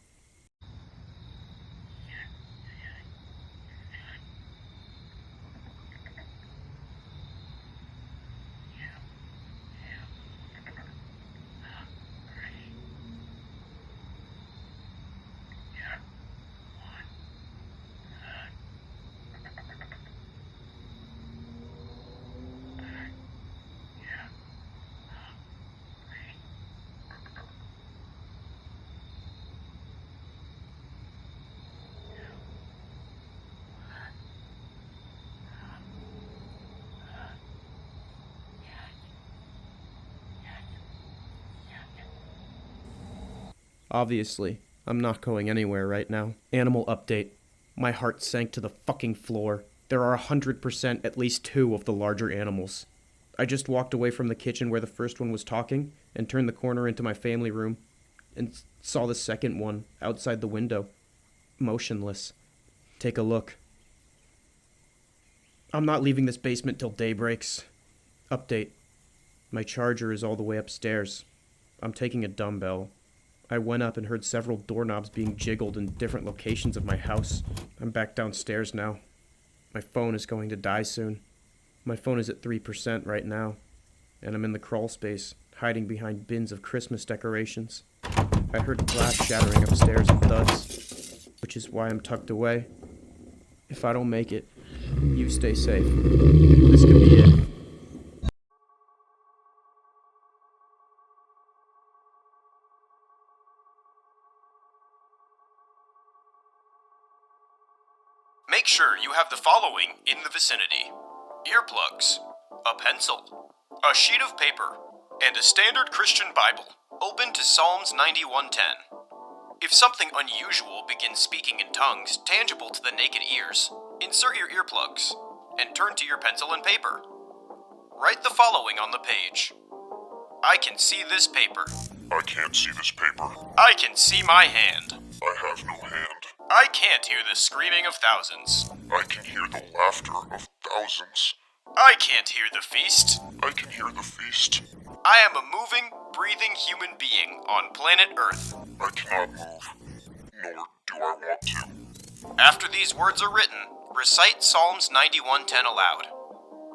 Obviously, I'm not going anywhere right now. Animal update. My heart sank to the fucking floor. There are 100% at least 2 of the larger animals. I just walked away from the kitchen where the first one was talking and turned the corner into my family room and saw the second one outside the window, motionless. Take a look. I'm not leaving this basement till day breaks. Update. My charger is all the way upstairs. I'm taking a dumbbell. I went up and heard several doorknobs being jiggled in different locations of my house. I'm back downstairs now. My phone is going to die soon. My phone is at 3% right now, and I'm in the crawl space, hiding behind bins of Christmas decorations. I heard glass shattering upstairs and thuds, which is why I'm tucked away. If I don't make it, you stay safe. This could be it. Make sure you have the following in the vicinity: earplugs, a pencil, a sheet of paper, and a standard Christian Bible, open to Psalms 91:10. If something unusual begins speaking in tongues tangible to the naked ears, insert your earplugs and turn to your pencil and paper. Write the following on the page: I can see this paper. I can't see this paper. I can see my hand. I have no hand. I can't hear the screaming of thousands. I can hear the laughter of thousands. I can't hear the feast. I can hear the feast. I am a moving, breathing human being on planet Earth. I cannot move, nor do I want to. After these words are written, recite Psalms 91:10 aloud.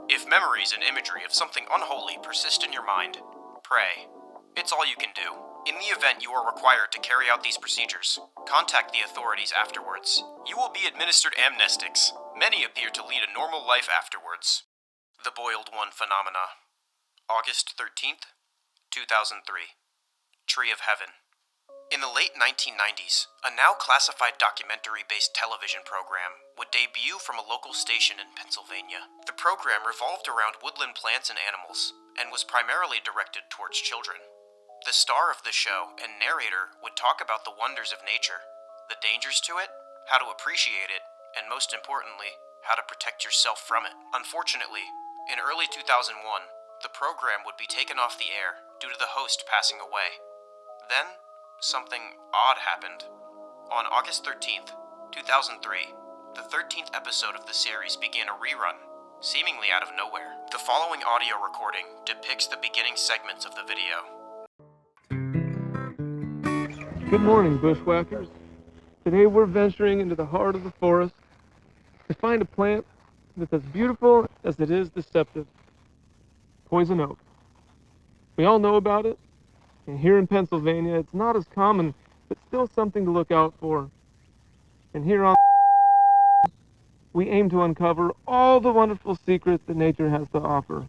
If memories and imagery of something unholy persist in your mind, pray. It's all you can do. In the event you are required to carry out these procedures, contact the authorities afterwards. You will be administered amnestics. Many appear to lead a normal life afterwards. The Boiled One Phenomena. August 13th, 2003. Tree of Heaven. In the late 1990s, a now classified documentary-based television program would debut from a local station in Pennsylvania. The program revolved around woodland plants and animals, and was primarily directed towards children. The star of the show and narrator would talk about the wonders of nature, the dangers to it, how to appreciate it, and most importantly, how to protect yourself from it. Unfortunately, in early 2001, the program would be taken off the air due to the host passing away. Then, something odd happened. On August 13th, 2003, the 13th episode of the series began a rerun, seemingly out of nowhere. The following audio recording depicts the beginning segments of the video. Good morning, bushwhackers. Today we're venturing into the heart of the forest to find a plant that's as beautiful as it is deceptive. Poison oak. We all know about it, and here in Pennsylvania it's not as common, but still something to look out for. And here on we aim to uncover all the wonderful secrets that nature has to offer,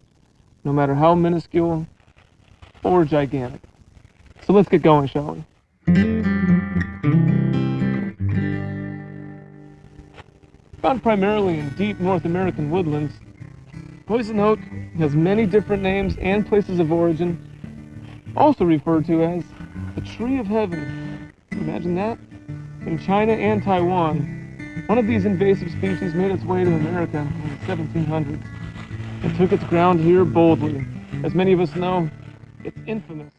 no matter how minuscule or gigantic. So let's get going, shall we? Found primarily in deep North American woodlands, Poison oak has many different names and places of origin, also referred to as the tree of heaven. Imagine that? In China and Taiwan, one of these invasive species made its way to America in the 1700s and took its ground here boldly. As many of us know, it's infamous.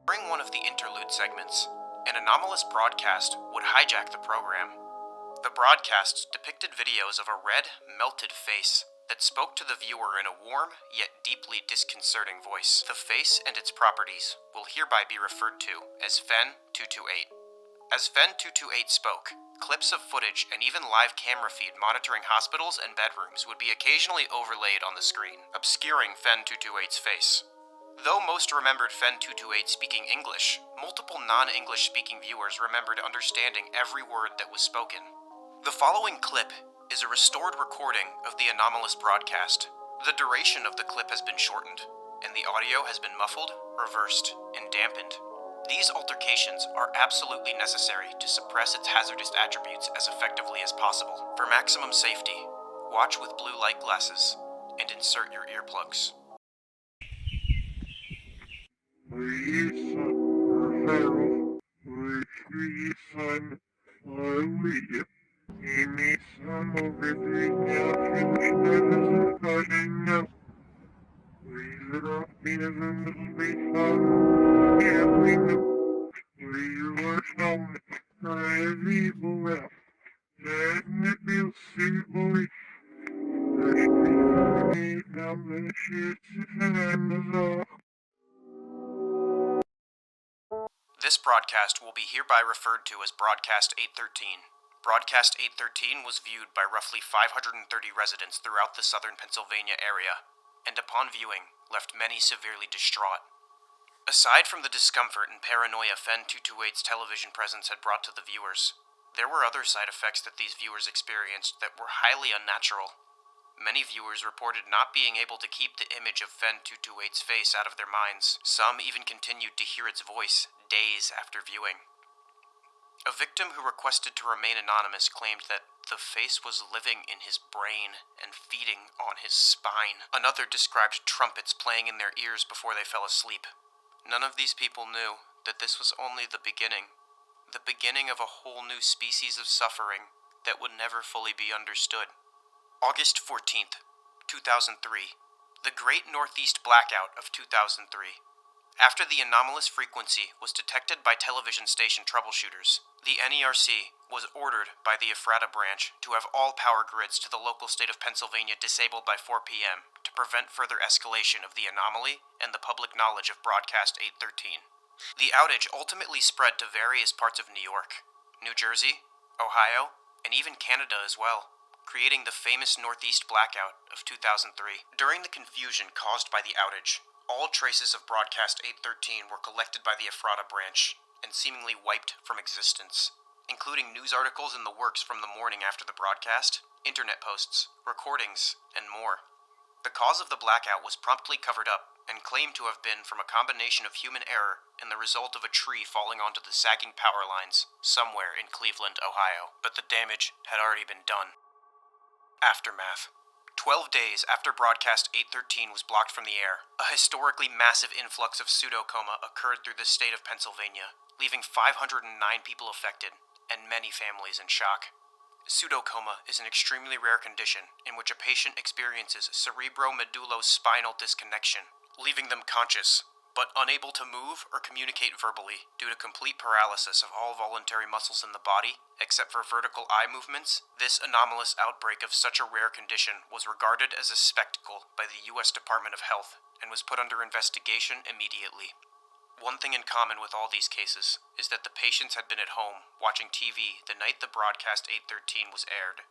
During one of the interlude segments, an anomalous broadcast would hijack the program. The broadcasts depicted videos of a red, melted face that spoke to the viewer in a warm, yet deeply disconcerting voice. The face and its properties will hereby be referred to as FEN-228. As FEN-228 spoke, clips of footage and even live camera feed monitoring hospitals and bedrooms would be occasionally overlaid on the screen, obscuring FEN-228's face. Though most remembered FEN-228 speaking English, multiple non-English speaking viewers remembered understanding every word that was spoken. The following clip is a restored recording of the anomalous broadcast. The duration of the clip has been shortened, and the audio has been muffled, reversed, and dampened. These altercations are absolutely necessary to suppress its hazardous attributes as effectively as possible. For maximum safety, watch with blue light glasses and insert your earplugs. This broadcast will be hereby referred to as Broadcast 813. Broadcast 813 was viewed by roughly 530 residents throughout the southern Pennsylvania area, and upon viewing, left many severely distraught. Aside from the discomfort and paranoia FEN-228's television presence had brought to the viewers, there were other side effects that these viewers experienced that were highly unnatural. Many viewers reported not being able to keep the image of FEN-228's face out of their minds. Some even continued to hear its voice days after viewing. A victim who requested to remain anonymous claimed that the face was living in his brain and feeding on his spine. Another described trumpets playing in their ears before they fell asleep. None of these people knew that this was only the beginning of a whole new species of suffering that would never fully be understood. August 14th, 2003, the Great Northeast Blackout of 2003. After the anomalous frequency was detected by television station troubleshooters, the NERC was ordered by the Ephrata branch to have all power grids to the local state of Pennsylvania disabled by 4 p.m. to prevent further escalation of the anomaly and the public knowledge of Broadcast 813. The outage ultimately spread to various parts of New York, New Jersey, Ohio, and even Canada as well, creating the famous Northeast Blackout of 2003. During the confusion caused by the outage, all traces of Broadcast 813 were collected by the Ephrata branch and seemingly wiped from existence, including news articles in the works from the morning after the broadcast, internet posts, recordings, and more. The cause of the blackout was promptly covered up and claimed to have been from a combination of human error and the result of a tree falling onto the sagging power lines somewhere in Cleveland, Ohio. But the damage had already been done. Aftermath. 12 days after Broadcast 813 was blocked from the air, a historically massive influx of pseudocoma occurred through the state of Pennsylvania, leaving 509 people affected and many families in shock. Pseudocoma is an extremely rare condition in which a patient experiences cerebromedulospinal disconnection, leaving them conscious but unable to move or communicate verbally due to complete paralysis of all voluntary muscles in the body, except for vertical eye movements. This anomalous outbreak of such a rare condition was regarded as a spectacle by the U.S. Department of Health and was put under investigation immediately. One thing in common with all these cases is that the patients had been at home watching TV the night the Broadcast 813 was aired.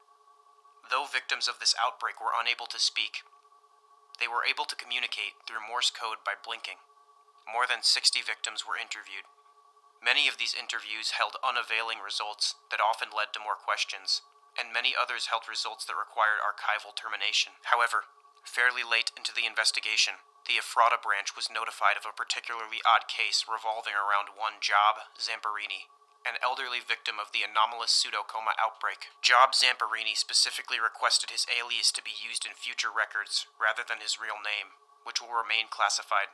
Though victims of this outbreak were unable to speak, they were able to communicate through Morse code by blinking. More than 60 victims were interviewed. Many of these interviews held unavailing results that often led to more questions, and many others held results that required archival termination. However, fairly late into the investigation, the Ephrata branch was notified of a particularly odd case revolving around one Job Zamperini, an elderly victim of the anomalous pseudocoma outbreak. Job Zamperini specifically requested his alias to be used in future records rather than his real name, which will remain classified.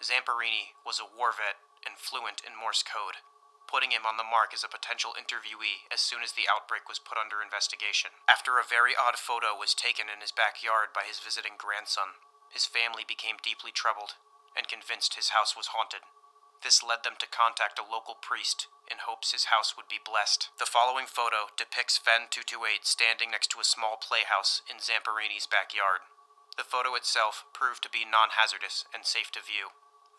Zamperini was a war vet and fluent in Morse code, putting him on the mark as a potential interviewee as soon as the outbreak was put under investigation. After a very odd photo was taken in his backyard by his visiting grandson, his family became deeply troubled and convinced his house was haunted. This led them to contact a local priest in hopes his house would be blessed. The following photo depicts Fen 228 standing next to a small playhouse in Zamperini's backyard. The photo itself proved to be non-hazardous and safe to view,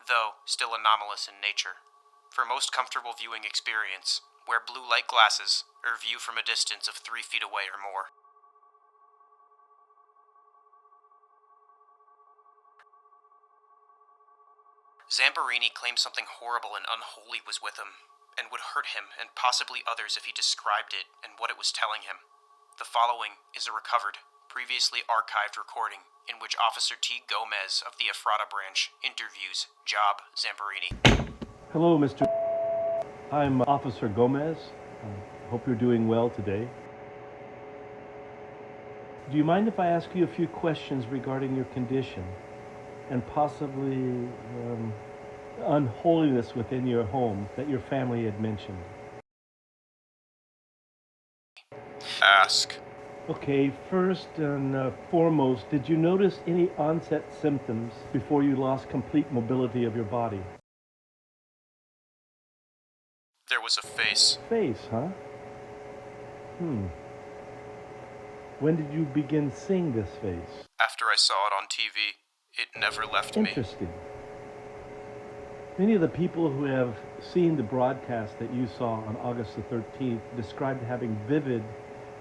though still anomalous in nature. For most comfortable viewing experience, wear blue light glasses or view from a distance of 3 feet away or more. Zamperini claimed something horrible and unholy was with him, and would hurt him and possibly others if he described it and what it was telling him. The following is a recovered, previously archived recording in which Officer T. Gomez of the Ephrata branch interviews Job Zamperini. Hello, Mr. I'm Officer Gomez. Hope you're doing well today. Do you mind if I ask you a few questions regarding your condition and possibly unholiness within your home that your family had mentioned? Ask. Okay, first and foremost, did you notice any onset symptoms before you lost complete mobility of your body? There was a face. Face, huh? When did you begin seeing this face? After I saw it on TV, it never left me. Interesting. Many of the people who have seen the broadcast that you saw on August the 13th described having vivid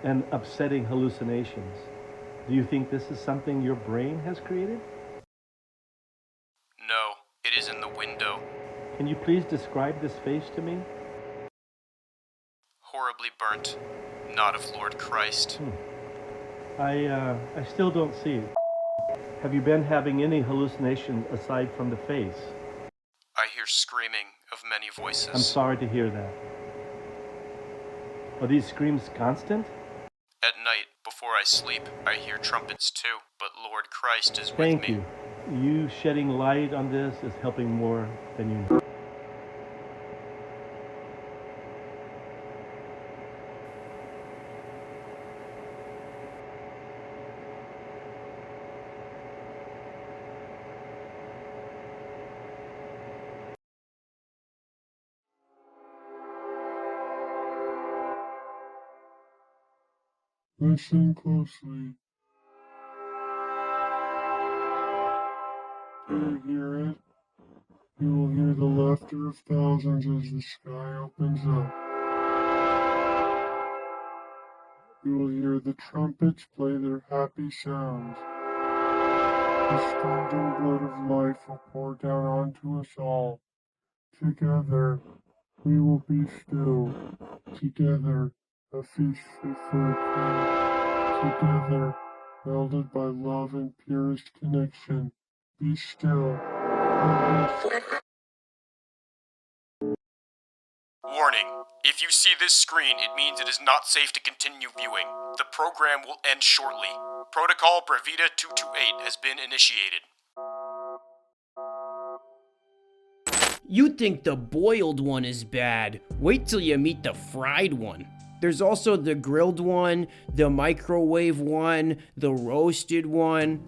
and upsetting hallucinations. Do you think this is something your brain has created? No, it is in the window. Can you please describe this face to me? Horribly burnt. Not of Lord Christ. I still don't see it. Have you been having any hallucinations aside from the face? I hear screaming of many voices. I'm sorry to hear that. Are these screams constant? At night, before I sleep, I hear trumpets too, but Lord Christ is with me. Thank you. You shedding light on this is helping more than you know. Listen closely. Do you hear it? You will hear the laughter of thousands as the sky opens up. You will hear the trumpets play their happy sounds. The scalding blood of life will pour down onto us all. Together, we will be still. Together, a feast fit for a king. Together, melded by love and purest connection. Be still. Warning. If you see this screen, it means it is not safe to continue viewing. The program will end shortly. Protocol Brevita 228 has been initiated. You think the boiled one is bad. Wait till you meet the fried one. There's also the grilled one, the microwave one, the roasted one.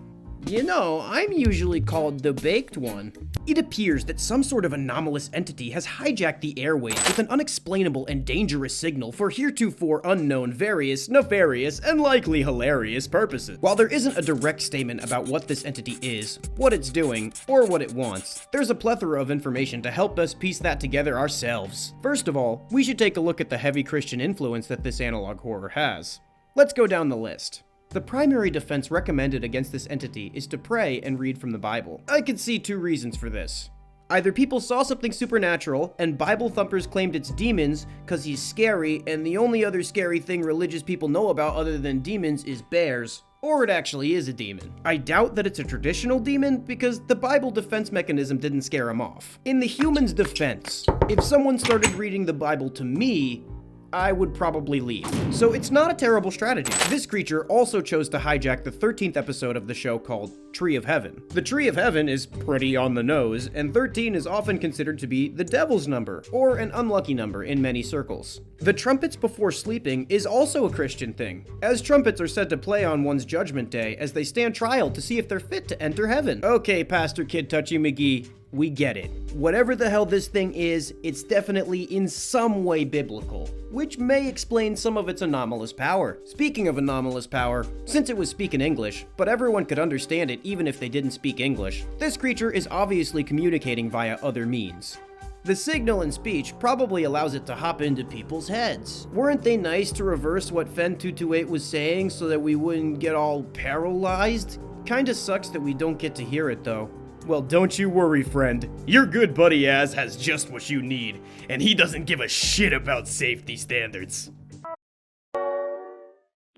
You know, I'm usually called the baked one. It appears that some sort of anomalous entity has hijacked the airwaves with an unexplainable and dangerous signal for heretofore unknown, various, nefarious, and likely hilarious purposes. While there isn't a direct statement about what this entity is, what it's doing, or what it wants, there's a plethora of information to help us piece that together ourselves. First of all, we should take a look at the heavy Christian influence that this analog horror has. Let's go down the list. The primary defense recommended against this entity is to pray and read from the Bible. I could see two reasons for this. Either people saw something supernatural, and Bible thumpers claimed it's demons because he's scary, and the only other scary thing religious people know about other than demons is bears. Or it actually is a demon. I doubt that it's a traditional demon because the Bible defense mechanism didn't scare him off. In the human's defense, if someone started reading the Bible to me, I would probably leave. So it's not a terrible strategy. This creature also chose to hijack the 13th episode of the show called Tree of Heaven. The Tree of Heaven is pretty on the nose, and 13 is often considered to be the devil's number, or an unlucky number in many circles. The trumpets before sleeping is also a Christian thing, as trumpets are said to play on one's judgment day as they stand trial to see if they're fit to enter heaven. Okay, Pastor Kid Touchy McGee, we get it. Whatever the hell this thing is, it's definitely in some way biblical, which may explain some of its anomalous power. Speaking of anomalous power, since it was speaking English, but everyone could understand it even if they didn't speak English, this creature is obviously communicating via other means. The signal in speech probably allows it to hop into people's heads. Weren't they nice to reverse what Fen228 was saying so that we wouldn't get all paralyzed? Kinda sucks that we don't get to hear it though. Well, don't you worry, friend. Your good buddy Az has just what you need, and he doesn't give a shit about safety standards.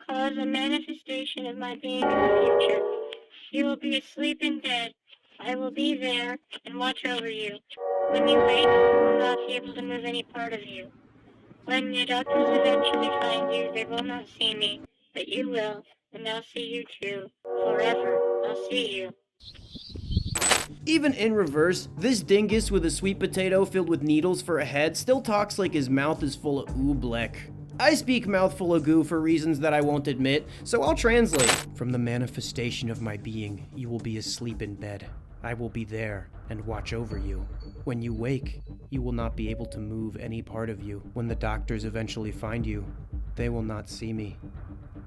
Cause a manifestation of my being in the future. You will be asleep in bed. I will be there and watch over you. When you wake, you will not be able to move any part of you. When the doctors eventually find you, they will not see me, but you will, and I'll see you too. Forever, I'll see you. Even in reverse, this dingus with a sweet potato filled with needles for a head still talks like his mouth is full of oobleck. I speak mouthful of goo for reasons that I won't admit, so I'll translate. From the manifestation of my being, you will be asleep in bed. I will be there and watch over you. When you wake, you will not be able to move any part of you. When the doctors eventually find you, they will not see me,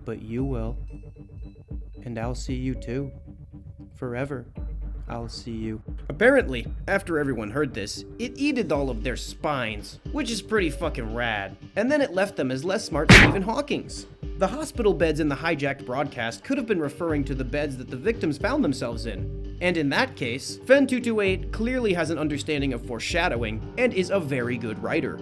but you will. And I'll see you too. Forever. I'll see you. Apparently, after everyone heard this, it eated all of their spines, which is pretty fucking rad. And then it left them as less smart than Stephen Hawking's. The hospital beds in the hijacked broadcast could have been referring to the beds that the victims found themselves in. And in that case, Fen228 clearly has an understanding of foreshadowing and is a very good writer.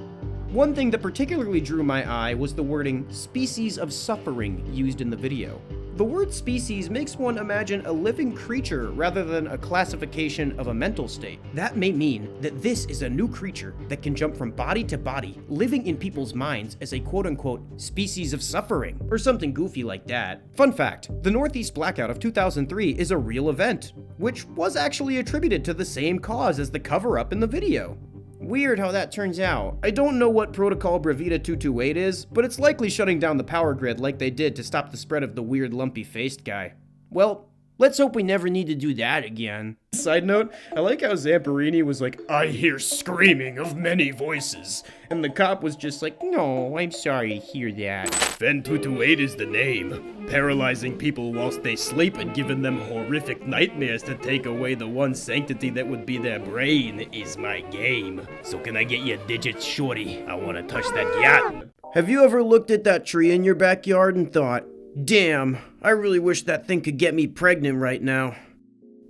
One thing that particularly drew my eye was the wording species of suffering used in the video. The word species makes one imagine a living creature rather than a classification of a mental state. That may mean that this is a new creature that can jump from body to body, living in people's minds as a quote-unquote species of suffering, or something goofy like that. Fun fact, the Northeast Blackout of 2003 is a real event, which was actually attributed to the same cause as the cover-up in the video. Weird how that turns out. I don't know what Protocol Bravita 228 is, but it's likely shutting down the power grid like they did to stop the spread of the weird lumpy-faced guy. Well, let's hope we never need to do that again. Side note, I like how Zamperini was like, I hear screaming of many voices. And the cop was just like, no, I'm sorry to hear that. Fen228 is the name. Paralyzing people whilst they sleep and giving them horrific nightmares to take away the one sanctity that would be their brain is my game. So can I get your digits, shorty? I want to touch that yacht. Have you ever looked at that tree in your backyard and thought, damn, I really wish that thing could get me pregnant right now?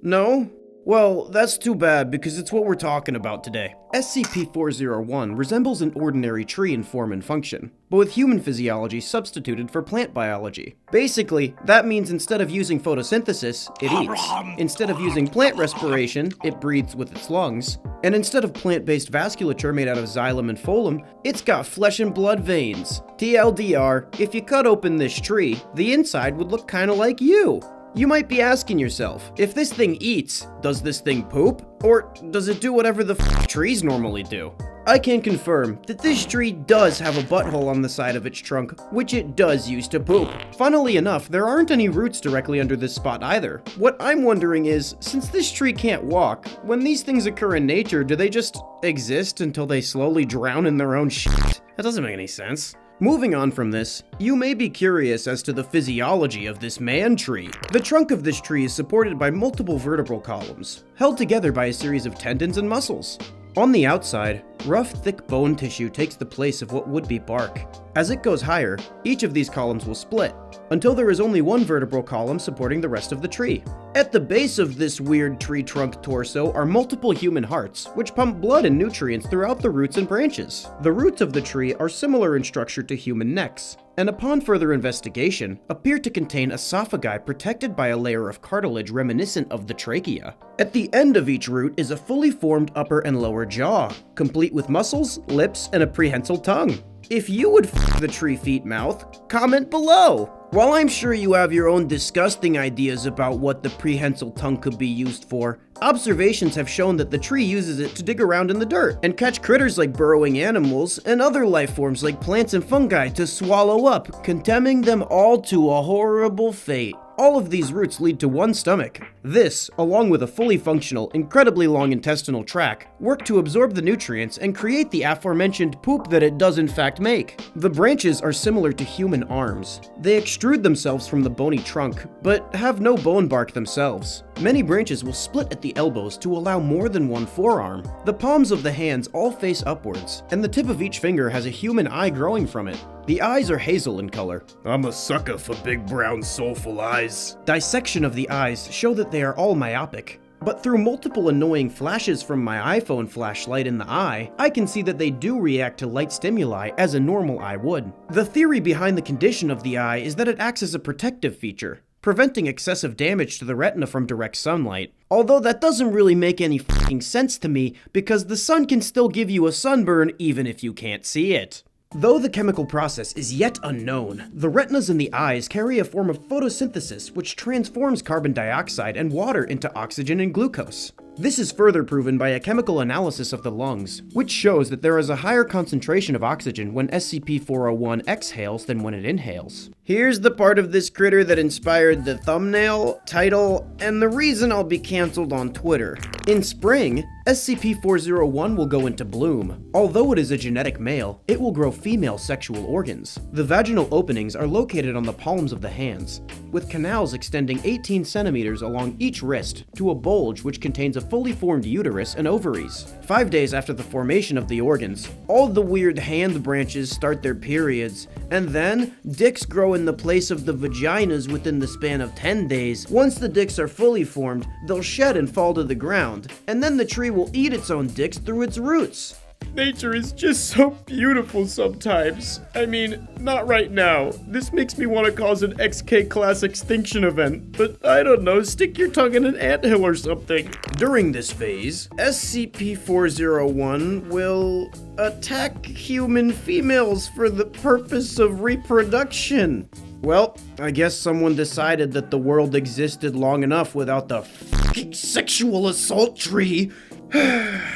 No? Well, that's too bad because it's what we're talking about today. SCP-401 resembles an ordinary tree in form and function, but with human physiology substituted for plant biology. Basically, that means instead of using photosynthesis, it eats. Instead of using plant respiration, it breathes with its lungs. And instead of plant-based vasculature made out of xylem and phloem, it's got flesh and blood veins. TLDR, if you cut open this tree, the inside would look kinda like you. You might be asking yourself, if this thing eats, does this thing poop? Or does it do whatever the trees normally do? I can confirm that this tree does have a butthole on the side of its trunk, which it does use to poop. Funnily enough, there aren't any roots directly under this spot either. What I'm wondering is, since this tree can't walk, when these things occur in nature, do they just exist until they slowly drown in their own shit? That doesn't make any sense. Moving on from this, you may be curious as to the physiology of this man tree. The trunk of this tree is supported by multiple vertebral columns, held together by a series of tendons and muscles. On the outside, Rough, thick bone tissue takes the place of what would be bark. As it goes higher, each of these columns will split, until there is only one vertebral column supporting the rest of the tree. At the base of this weird tree trunk torso are multiple human hearts, which pump blood and nutrients throughout the roots and branches. The roots of the tree are similar in structure to human necks, and upon further investigation, appear to contain esophagi protected by a layer of cartilage reminiscent of the trachea. At the end of each root is a fully formed upper and lower jaw, complete with muscles, lips, and a prehensile tongue. If you would f the tree feet mouth, comment below! While I'm sure you have your own disgusting ideas about what the prehensile tongue could be used for, observations have shown that the tree uses it to dig around in the dirt and catch critters like burrowing animals and other life forms like plants and fungi to swallow up, condemning them all to a horrible fate. All of these roots lead to one stomach. This, along with a fully functional, incredibly long intestinal tract, work to absorb the nutrients and create the aforementioned poop that it does in fact make. The branches are similar to human arms. They extrude themselves from the bony trunk, but have no bone bark themselves. Many branches will split at the elbows to allow more than one forearm. The palms of the hands all face upwards, and the tip of each finger has a human eye growing from it. The eyes are hazel in color. I'm a sucker for big brown soulful eyes. Dissection of the eyes show that they are all myopic. But through multiple annoying flashes from my iPhone flashlight in the eye, I can see that they do react to light stimuli as a normal eye would. The theory behind the condition of the eye is that it acts as a protective feature, preventing excessive damage to the retina from direct sunlight. Although that doesn't really make any f***ing sense to me, because the sun can still give you a sunburn even if you can't see it. Though the chemical process is yet unknown, the retinas in the eyes carry a form of photosynthesis which transforms carbon dioxide and water into oxygen and glucose. This is further proven by a chemical analysis of the lungs, which shows that there is a higher concentration of oxygen when SCP-401 exhales than when it inhales. Here's the part of this critter that inspired the thumbnail, title, and the reason I'll be cancelled on Twitter. In spring, SCP-401 will go into bloom. Although it is a genetic male, it will grow female sexual organs. The vaginal openings are located on the palms of the hands, with canals extending 18 centimeters along each wrist to a bulge which contains a fully formed uterus and ovaries. 5 days after the formation of the organs, all the weird hand branches start their periods, and then dicks grow in the place of the vaginas within the span of 10 days. Once the dicks are fully formed, they'll shed and fall to the ground, and then the tree will eat its own dicks through its roots. Nature is just so beautiful sometimes. I mean, not right now. This makes me want to cause an XK class extinction event, but I don't know, stick your tongue in an anthill or something. During this phase, SCP-401 will attack human females for the purpose of reproduction. Well, I guess someone decided that the world existed long enough without the fucking sexual assault tree.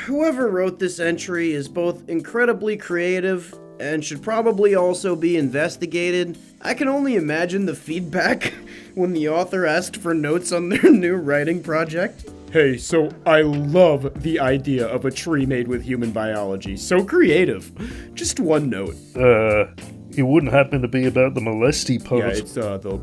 Whoever wrote this entry is both incredibly creative and should probably also be investigated. I can only imagine the feedback when the author asked for notes on their new writing project. Hey, so I love the idea of a tree made with human biology. So creative. Just one note. It wouldn't happen to be about the molesty part. Yeah,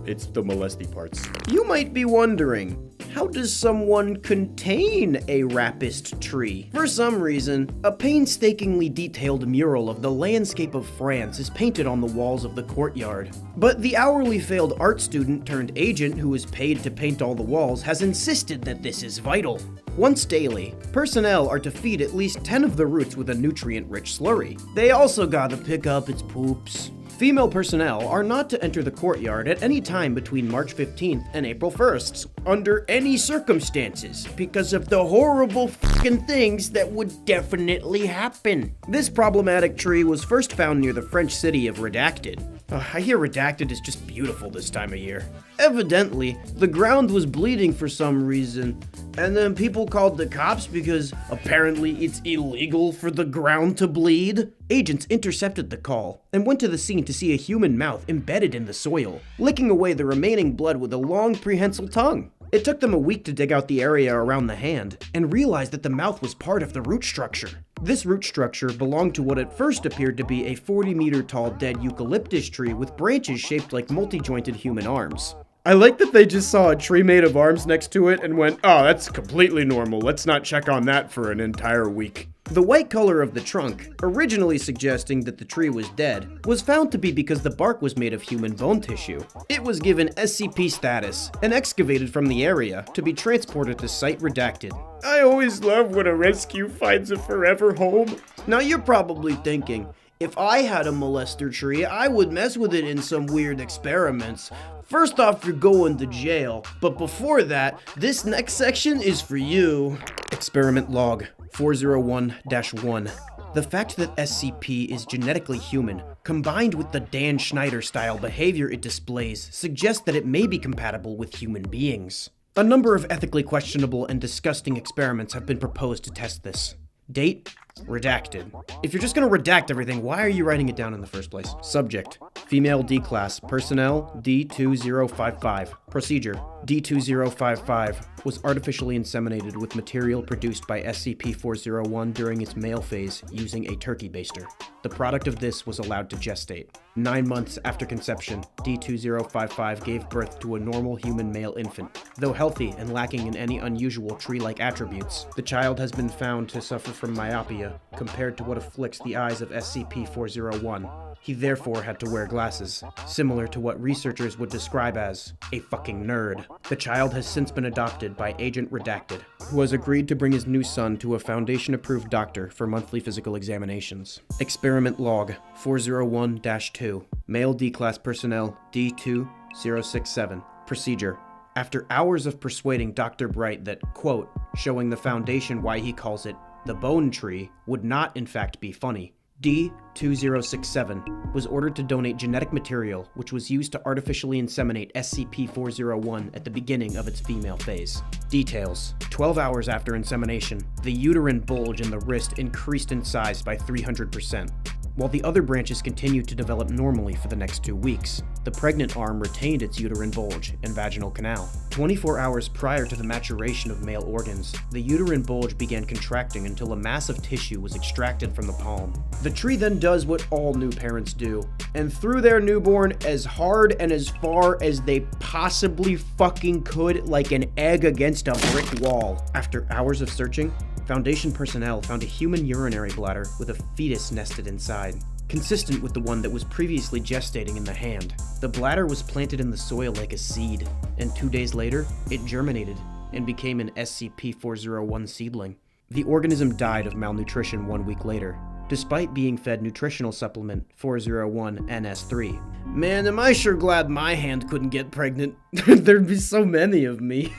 it's the molesty parts. You might be wondering, how does someone contain a rapist tree? For some reason, a painstakingly detailed mural of the landscape of France is painted on the walls of the courtyard. But the hourly failed art student turned agent who is paid to paint all the walls has insisted that this is vital. Once daily, personnel are to feed at least 10 of the roots with a nutrient-rich slurry. They also gotta pick up its poops. Female personnel are not to enter the courtyard at any time between March 15th and April 1st, under any circumstances, because of the horrible fucking things that would definitely happen. This problematic tree was first found near the French city of Redacted. I hear Redacted is just beautiful this time of year. Evidently, the ground was bleeding for some reason, and then people called the cops because apparently it's illegal for the ground to bleed. Agents intercepted the call and went to the scene to see a human mouth embedded in the soil, licking away the remaining blood with a long prehensile tongue. It took them a week to dig out the area around the hand and realized that the mouth was part of the root structure. This root structure belonged to what at first appeared to be a 40-meter tall dead eucalyptus tree with branches shaped like multi-jointed human arms. I like that they just saw a tree made of arms next to it and went, oh, that's completely normal. Let's not check on that for an entire week. The white color of the trunk, originally suggesting that the tree was dead, was found to be because the bark was made of human bone tissue. It was given SCP status and excavated from the area to be transported to Site Redacted. I always love when a rescue finds a forever home. Now you're probably thinking, if I had a molester tree, I would mess with it in some weird experiments. First off, you're going to jail. But before that, this next section is for you. Experiment log 401-1. The fact that SCP is genetically human, combined with the Dan Schneider-style behavior it displays, suggests that it may be compatible with human beings. A number of ethically questionable and disgusting experiments have been proposed to test this. Date? Redacted. If you're just gonna redact everything, why are you writing it down in the first place? Subject: female D-class, personnel D2055. Procedure: D2055 was artificially inseminated with material produced by SCP-401 during its male phase using a turkey baster. The product of this was allowed to gestate. 9 months after conception, D2055 gave birth to a normal human male infant. Though healthy and lacking in any unusual tree-like attributes, the child has been found to suffer from myopia compared to what afflicts the eyes of SCP-401. He therefore had to wear glasses, similar to what researchers would describe as a fucking nerd. The child has since been adopted by Agent Redacted, who has agreed to bring his new son to a Foundation-approved doctor for monthly physical examinations. Experiment log 401-2. Male D-class personnel D2067. Procedure: after hours of persuading Dr. Bright that, quote, showing the Foundation why he calls it the bone tree would not in fact be funny, D2067 was ordered to donate genetic material which was used to artificially inseminate SCP-401 at the beginning of its female phase. Details: 12 hours after insemination, the uterine bulge in the wrist increased in size by 300%. While the other branches continued to develop normally for the next 2 weeks, the pregnant arm retained its uterine bulge and vaginal canal. 24 hours prior to the maturation of male organs, the uterine bulge began contracting until a mass of tissue was extracted from the palm. The tree then does what all new parents do, and threw their newborn as hard and as far as they possibly fucking could, like an egg against a brick wall. After hours of searching, Foundation personnel found a human urinary bladder with a fetus nested inside, consistent with the one that was previously gestating in the hand. The bladder was planted in the soil like a seed, and 2 days later, it germinated and became an SCP-401 seedling. The organism died of malnutrition 1 week later, despite being fed nutritional supplement 401-NS3. Man, am I sure glad my hand couldn't get pregnant. There'd be so many of me.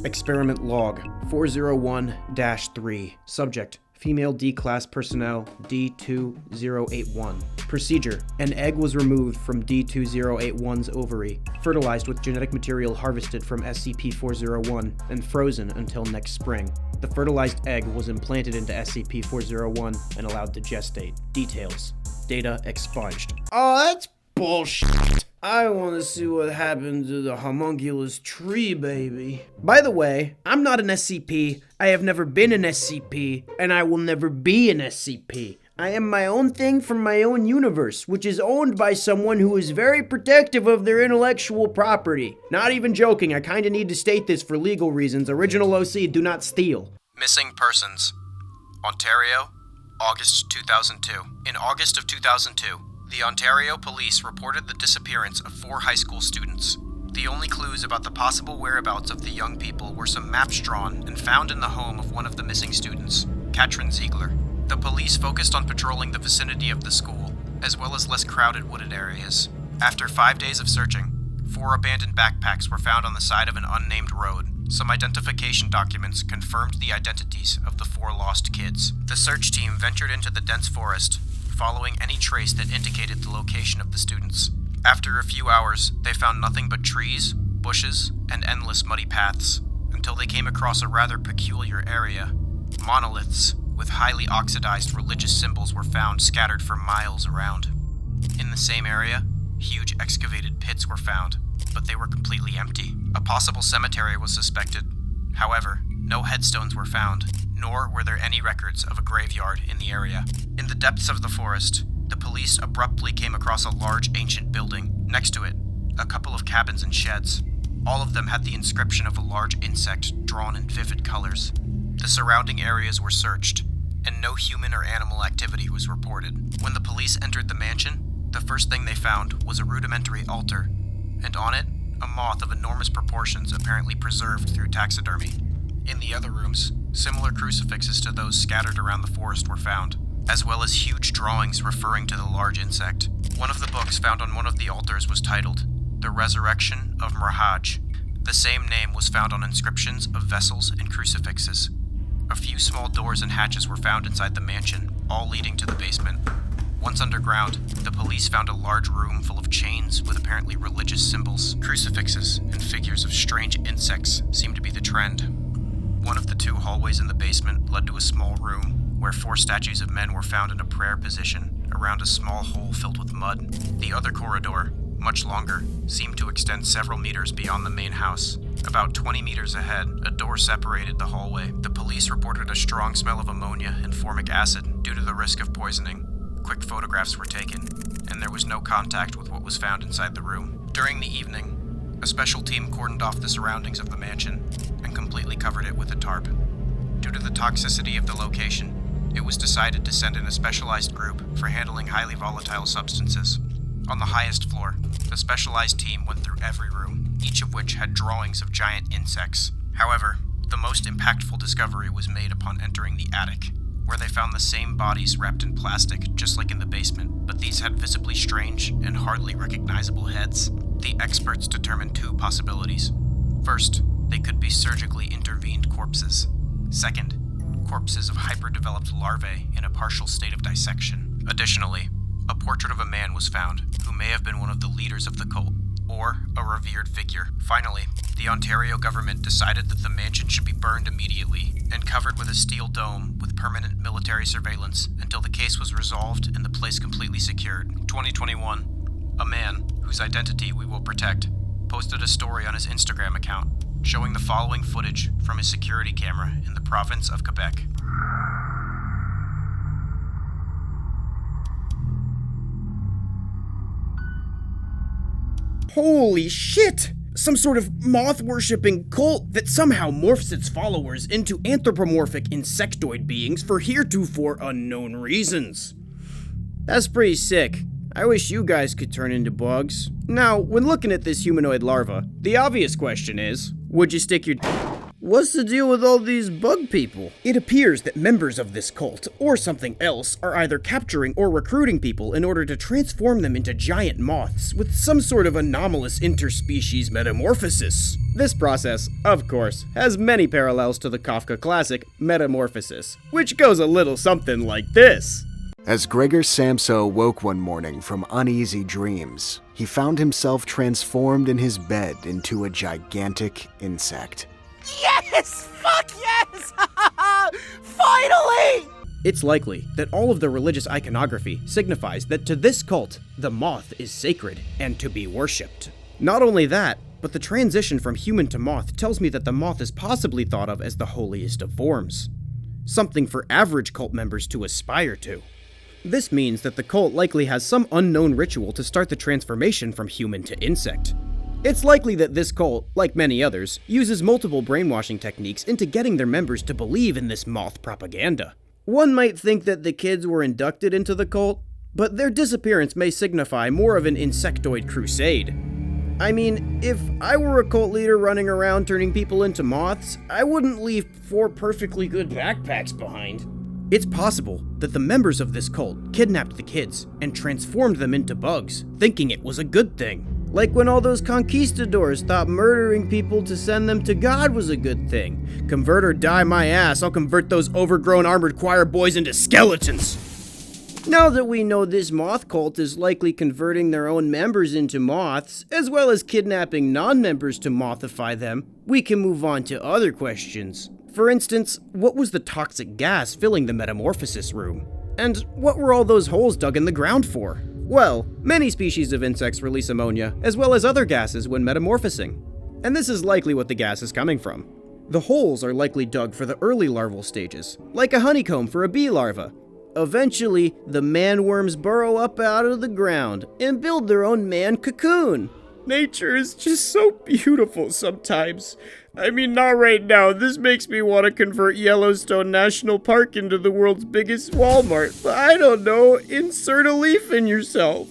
Experiment log 401-3. Subject: female D-class personnel D2081. Procedure: an egg was removed from D2081's ovary, fertilized with genetic material harvested from SCP-401, and frozen until next spring. The fertilized egg was implanted into SCP-401 and allowed to gestate. Details: data expunged. Oh, that's bullshit. I want to see what happened to the homunculus tree, baby. By the way, I'm not an SCP, I have never been an SCP, and I will never be an SCP. I am my own thing from my own universe, which is owned by someone who is very protective of their intellectual property. Not even joking, I kinda need to state this for legal reasons. Original OC, do not steal. Missing persons. Ontario, August 2002. In August of 2002, the Ontario Police reported the disappearance of 4 high school students. The only clues about the possible whereabouts of the young people were some maps drawn and found in the home of one of the missing students, Katrin Ziegler. The police focused on patrolling the vicinity of the school, as well as less crowded wooded areas. After 5 days of searching, 4 abandoned backpacks were found on the side of an unnamed road. Some identification documents confirmed the identities of the 4 lost kids. The search team ventured into the dense forest, following any trace that indicated the location of the students. After a few hours, they found nothing but trees, bushes, and endless muddy paths, until they came across a rather peculiar area. Monoliths with highly oxidized religious symbols were found scattered for miles around. In the same area, huge excavated pits were found, but they were completely empty. A possible cemetery was suspected. However, no headstones were found, nor were there any records of a graveyard in the area. In the depths of the forest, the police abruptly came across a large ancient building. Next to it, a couple of cabins and sheds. All of them had the inscription of a large insect drawn in vivid colors. The surrounding areas were searched, and no human or animal activity was reported. When the police entered the mansion, the first thing they found was a rudimentary altar, and on it, a moth of enormous proportions apparently preserved through taxidermy. In the other rooms, similar crucifixes to those scattered around the forest were found, as well as huge drawings referring to the large insect. One of the books found on one of the altars was titled, The Resurrection of Mirhaj. The same name was found on inscriptions of vessels and crucifixes. A few small doors and hatches were found inside the mansion, all leading to the basement. Once underground, the police found a large room full of chains with apparently religious symbols. Crucifixes and figures of strange insects seemed to be the trend. One of the two hallways in the basement led to a small room where 4 statues of men were found in a prayer position around a small hole filled with mud. The other corridor, much longer, seemed to extend several meters beyond the main house. About 20 meters ahead, a door separated the hallway. The police reported a strong smell of ammonia and formic acid due to the risk of poisoning. Quick photographs were taken, and there was no contact with what was found inside the room. During the evening, a special team cordoned off the surroundings of the mansion and completely covered it with a tarp. Due to the toxicity of the location, it was decided to send in a specialized group for handling highly volatile substances. On the highest floor, the specialized team went through every room, each of which had drawings of giant insects. However, the most impactful discovery was made upon entering the attic, where they found the same bodies wrapped in plastic, just like in the basement, but these had visibly strange and hardly recognizable heads. The experts determined 2 possibilities. First, they could be surgically intervened corpses. Second, corpses of hyperdeveloped larvae in a partial state of dissection. Additionally, a portrait of a man was found, who may have been one of the leaders of the cult, or a revered figure. Finally, the Ontario government decided that the mansion should be burned immediately and covered with a steel dome with permanent military surveillance until the case was resolved and the place completely secured. 2021, a man, whose identity we will protect, posted a story on his Instagram account showing the following footage from his security camera in the province of Quebec. Holy shit! Some sort of moth-worshipping cult that somehow morphs its followers into anthropomorphic insectoid beings for heretofore unknown reasons. That's pretty sick. I wish you guys could turn into bugs. Now, when looking at this humanoid larva, the obvious question is, would you stick your... What's the deal with all these bug people? It appears that members of this cult, or something else, are either capturing or recruiting people in order to transform them into giant moths with some sort of anomalous interspecies metamorphosis. This process, of course, has many parallels to the Kafka classic Metamorphosis, which goes a little something like this. As Gregor Samso woke one morning from uneasy dreams, he found himself transformed in his bed into a gigantic insect. Yes! Fuck yes! Finally! It's likely that all of the religious iconography signifies that to this cult, the moth is sacred and to be worshipped. Not only that, but the transition from human to moth tells me that the moth is possibly thought of as the holiest of forms. Something for average cult members to aspire to. This means that the cult likely has some unknown ritual to start the transformation from human to insect. It's likely that this cult, like many others, uses multiple brainwashing techniques into getting their members to believe in this moth propaganda. One might think that the kids were inducted into the cult, but their disappearance may signify more of an insectoid crusade. I mean, if I were a cult leader running around turning people into moths, I wouldn't leave 4 perfectly good backpacks behind. It's possible that the members of this cult kidnapped the kids and transformed them into bugs, thinking it was a good thing. Like when all those conquistadors thought murdering people to send them to God was a good thing. Convert or die my ass, I'll convert those overgrown armored choir boys into skeletons. Now that we know this moth cult is likely converting their own members into moths, as well as kidnapping non-members to mothify them, we can move on to other questions. For instance, what was the toxic gas filling the metamorphosis room? And what were all those holes dug in the ground for? Well, many species of insects release ammonia, as well as other gases when metamorphosing. And this is likely what the gas is coming from. The holes are likely dug for the early larval stages, like a honeycomb for a bee larva. Eventually, the man worms burrow up out of the ground and build their own man cocoon. Nature is just so beautiful sometimes. I mean, not right now. This makes me want to convert Yellowstone National Park into the world's biggest Walmart. But I don't know, insert a leaf in yourself.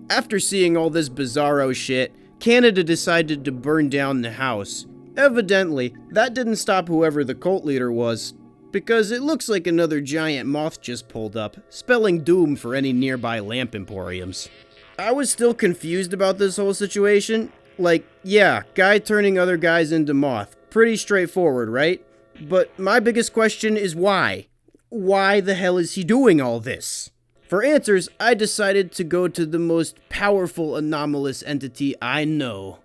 After seeing all this bizarro shit, Canada decided to burn down the house. Evidently, that didn't stop whoever the cult leader was, because it looks like another giant moth just pulled up, spelling doom for any nearby lamp emporiums. I was still confused about this whole situation. Like, yeah, guy turning other guys into moth. Pretty straightforward, right? But my biggest question is why? Why the hell is he doing all this? For answers, I decided to go to the most powerful anomalous entity I know.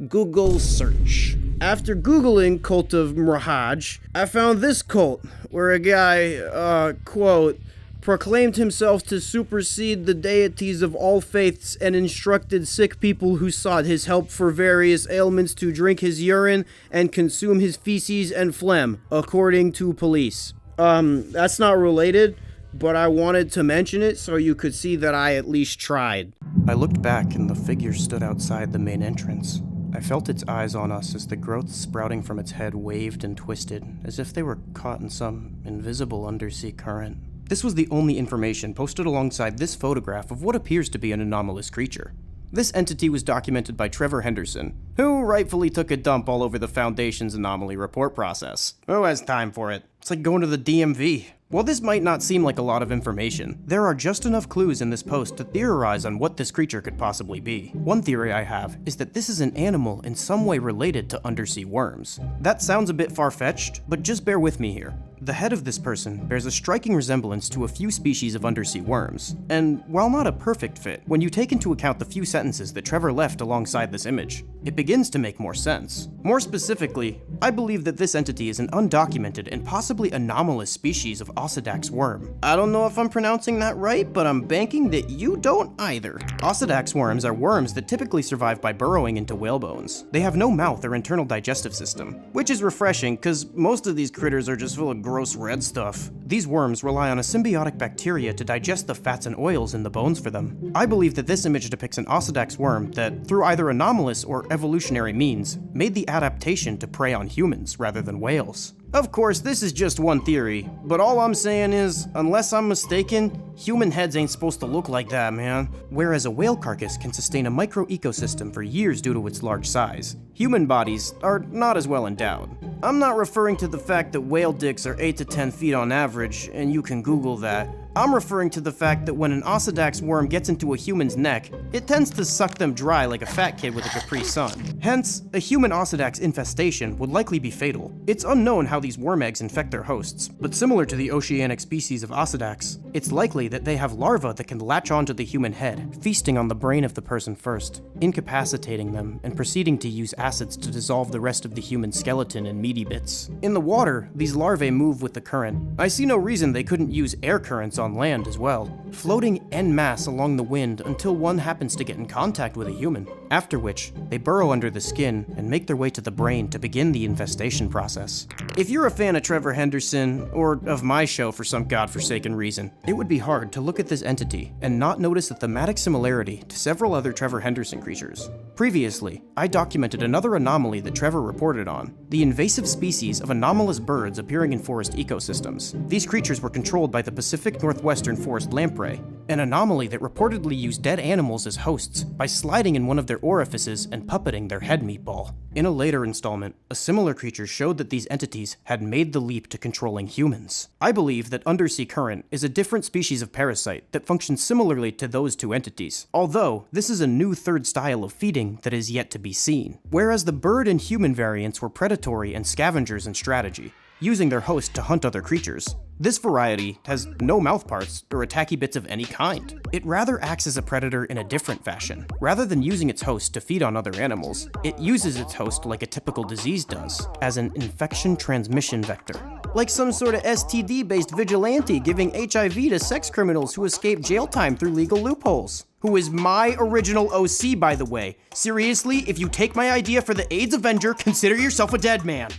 Google search. After Googling Cult of Mirage, I found this cult, where a guy, quote, proclaimed himself to supersede the deities of all faiths and instructed sick people who sought his help for various ailments to drink his urine and consume his feces and phlegm, according to police. That's not related, but I wanted to mention it so you could see that I at least tried. I looked back and the figure stood outside the main entrance. I felt its eyes on us as the growths sprouting from its head waved and twisted, as if they were caught in some invisible undersea current. This was the only information posted alongside this photograph of what appears to be an anomalous creature. This entity was documented by Trevor Henderson, who rightfully took a dump all over the Foundation's anomaly report process. Who has time for it? It's like going to the DMV. While this might not seem like a lot of information, there are just enough clues in this post to theorize on what this creature could possibly be. One theory I have is that this is an animal in some way related to undersea worms. That sounds a bit far-fetched, but just bear with me here. The head of this person bears a striking resemblance to a few species of undersea worms, and while not a perfect fit, when you take into account the few sentences that Trevor left alongside this image, it begins to make more sense. More specifically, I believe that this entity is an undocumented and possibly anomalous species of Osedax worm. I don't know if I'm pronouncing that right, but I'm banking that you don't either. Osedax worms are worms that typically survive by burrowing into whale bones. They have no mouth or internal digestive system, which is refreshing because most of these critters are just full of gross red stuff. These worms rely on a symbiotic bacteria to digest the fats and oils in the bones for them. I believe that this image depicts an Osedax worm that, through either anomalous or evolutionary means, made the adaptation to prey on humans rather than whales. Of course, this is just one theory, but all I'm saying is, unless I'm mistaken, human heads ain't supposed to look like that, man. Whereas a whale carcass can sustain a micro-ecosystem for years due to its large size, human bodies are not as well endowed. I'm not referring to the fact that whale dicks are 8 to 10 feet on average, and you can Google that. I'm referring to the fact that when an Osedax worm gets into a human's neck, it tends to suck them dry like a fat kid with a Capri Sun. Hence, a human Osedax infestation would likely be fatal. It's unknown how these worm eggs infect their hosts, but similar to the oceanic species of Osedax, it's likely that they have larvae that can latch onto the human head, feasting on the brain of the person first, incapacitating them, and proceeding to use acids to dissolve the rest of the human skeleton in meaty bits. In the water, these larvae move with the current. I see no reason they couldn't use air currents on land as well, floating en masse along the wind until one happens to get in contact with a human, after which they burrow under the skin and make their way to the brain to begin the infestation process. If you're a fan of Trevor Henderson, or of my show for some godforsaken reason, it would be hard to look at this entity and not notice a thematic similarity to several other Trevor Henderson creatures. Previously, I documented another anomaly that Trevor reported on, the invasive species of anomalous birds appearing in forest ecosystems. These creatures were controlled by the Pacific Northwestern Forest lamprey, an anomaly that reportedly used dead animals as hosts by sliding in one of their orifices and puppeting their head meatball. In a later installment, a similar creature showed that these entities had made the leap to controlling humans. I believe that undersea current is a different species of parasite that functions similarly to those two entities, although this is a new third style of feeding that is yet to be seen. Whereas the bird and human variants were predatory and scavengers in strategy, using their host to hunt other creatures, this variety has no mouthparts or attacky bits of any kind. It rather acts as a predator in a different fashion. Rather than using its host to feed on other animals, it uses its host like a typical disease does, as an infection transmission vector. Like some sort of STD-based vigilante giving HIV to sex criminals who escape jail time through legal loopholes. Who is my original OC, by the way. Seriously, if you take my idea for the AIDS Avenger, consider yourself a dead man.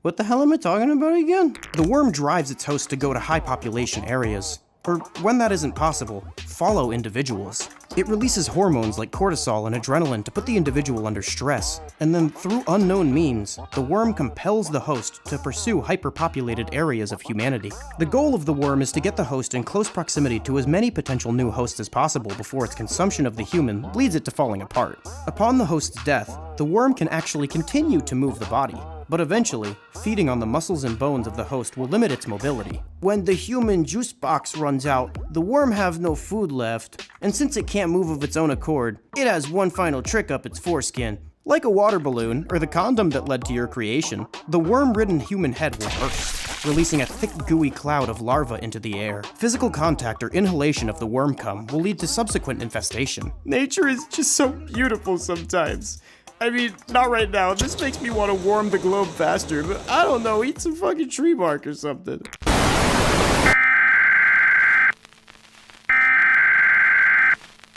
What the hell am I talking about again? The worm drives its host to go to high population areas, Or when that isn't possible, follow individuals. It releases hormones like cortisol and adrenaline to put the individual under stress, and then through unknown means, the worm compels the host to pursue hyperpopulated areas of humanity. The goal of the worm is to get the host in close proximity to as many potential new hosts as possible before its consumption of the human leads it to falling apart. Upon the host's death, the worm can actually continue to move the body, but eventually, feeding on the muscles and bones of the host will limit its mobility. When the human juice box runs out, the worm have no food left, and since it can't move of its own accord, it has one final trick up its foreskin. Like a water balloon, or the condom that led to your creation, the worm-ridden human head will burst, releasing a thick gooey cloud of larvae into the air. Physical contact or inhalation of the worm cum will lead to subsequent infestation. Nature is just so beautiful sometimes. I mean, not right now. This makes me want to warm the globe faster, but I don't know, eat some fucking tree bark or something.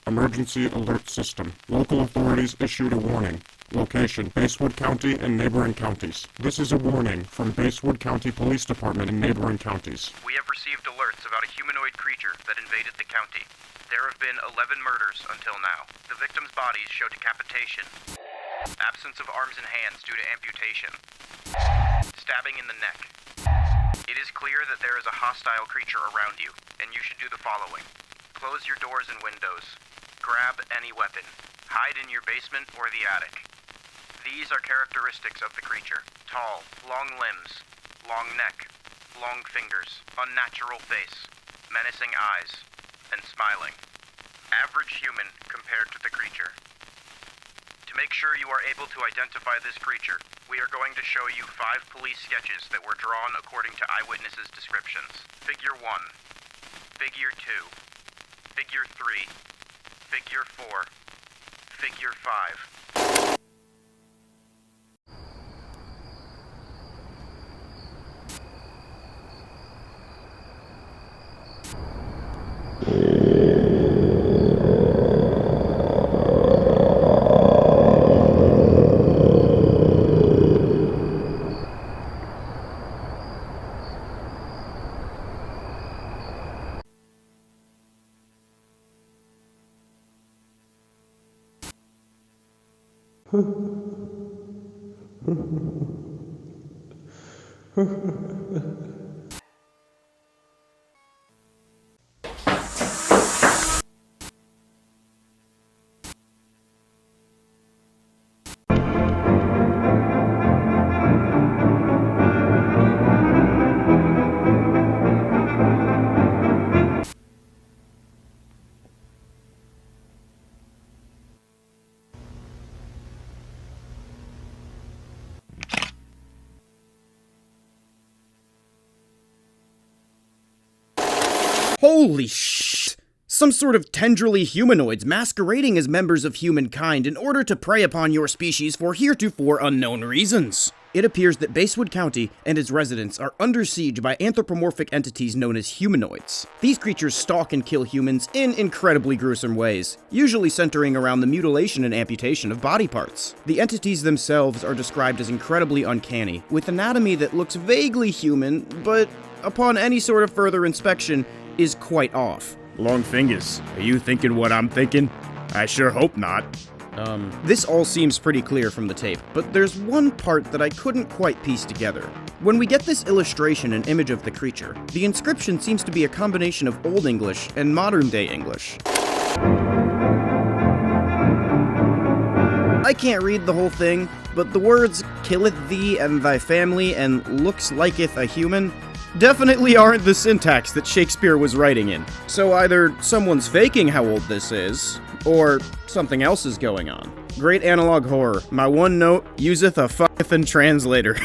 Emergency alert system. Local authorities issued a warning. Location, Basewood County and neighboring counties. This is a warning from Basewood County Police Department and neighboring counties. We have received alerts about a humanoid creature that invaded the county. There have been 11 murders until now. The victims' bodies show decapitation, absence of arms and hands due to amputation, stabbing in the neck. It is clear that there is a hostile creature around you, and you should do the following. Close your doors and windows. Grab any weapon. Hide in your basement or the attic. These are characteristics of the creature. Tall, long limbs, long neck, long fingers, unnatural face, menacing eyes, and smiling. Average human compared to the creature. To make sure you are able to identify this creature, we are going to show you 5 police sketches that were drawn according to eyewitnesses' descriptions. Figure 1, Figure 2, Figure 3, Figure 4, Figure 5. Holy sh! Some sort of tendrily humanoids masquerading as members of humankind in order to prey upon your species for heretofore unknown reasons. It appears that Basewood County and its residents are under siege by anthropomorphic entities known as humanoids. These creatures stalk and kill humans in incredibly gruesome ways, usually centering around the mutilation and amputation of body parts. The entities themselves are described as incredibly uncanny, with anatomy that looks vaguely human, but upon any sort of further inspection, is quite off. Long fingers. Are you thinking what I'm thinking? I sure hope not. This all seems pretty clear from the tape, but there's one part that I couldn't quite piece together. When we get this illustration and image of the creature, the inscription seems to be a combination of Old English and modern-day English. I can't read the whole thing, but the words "killeth thee and thy family" and "looks liketh a human" definitely aren't the syntax that Shakespeare was writing in. So either someone's faking how old this is, or something else is going on. Great analog horror. My one note useth a fucking translator.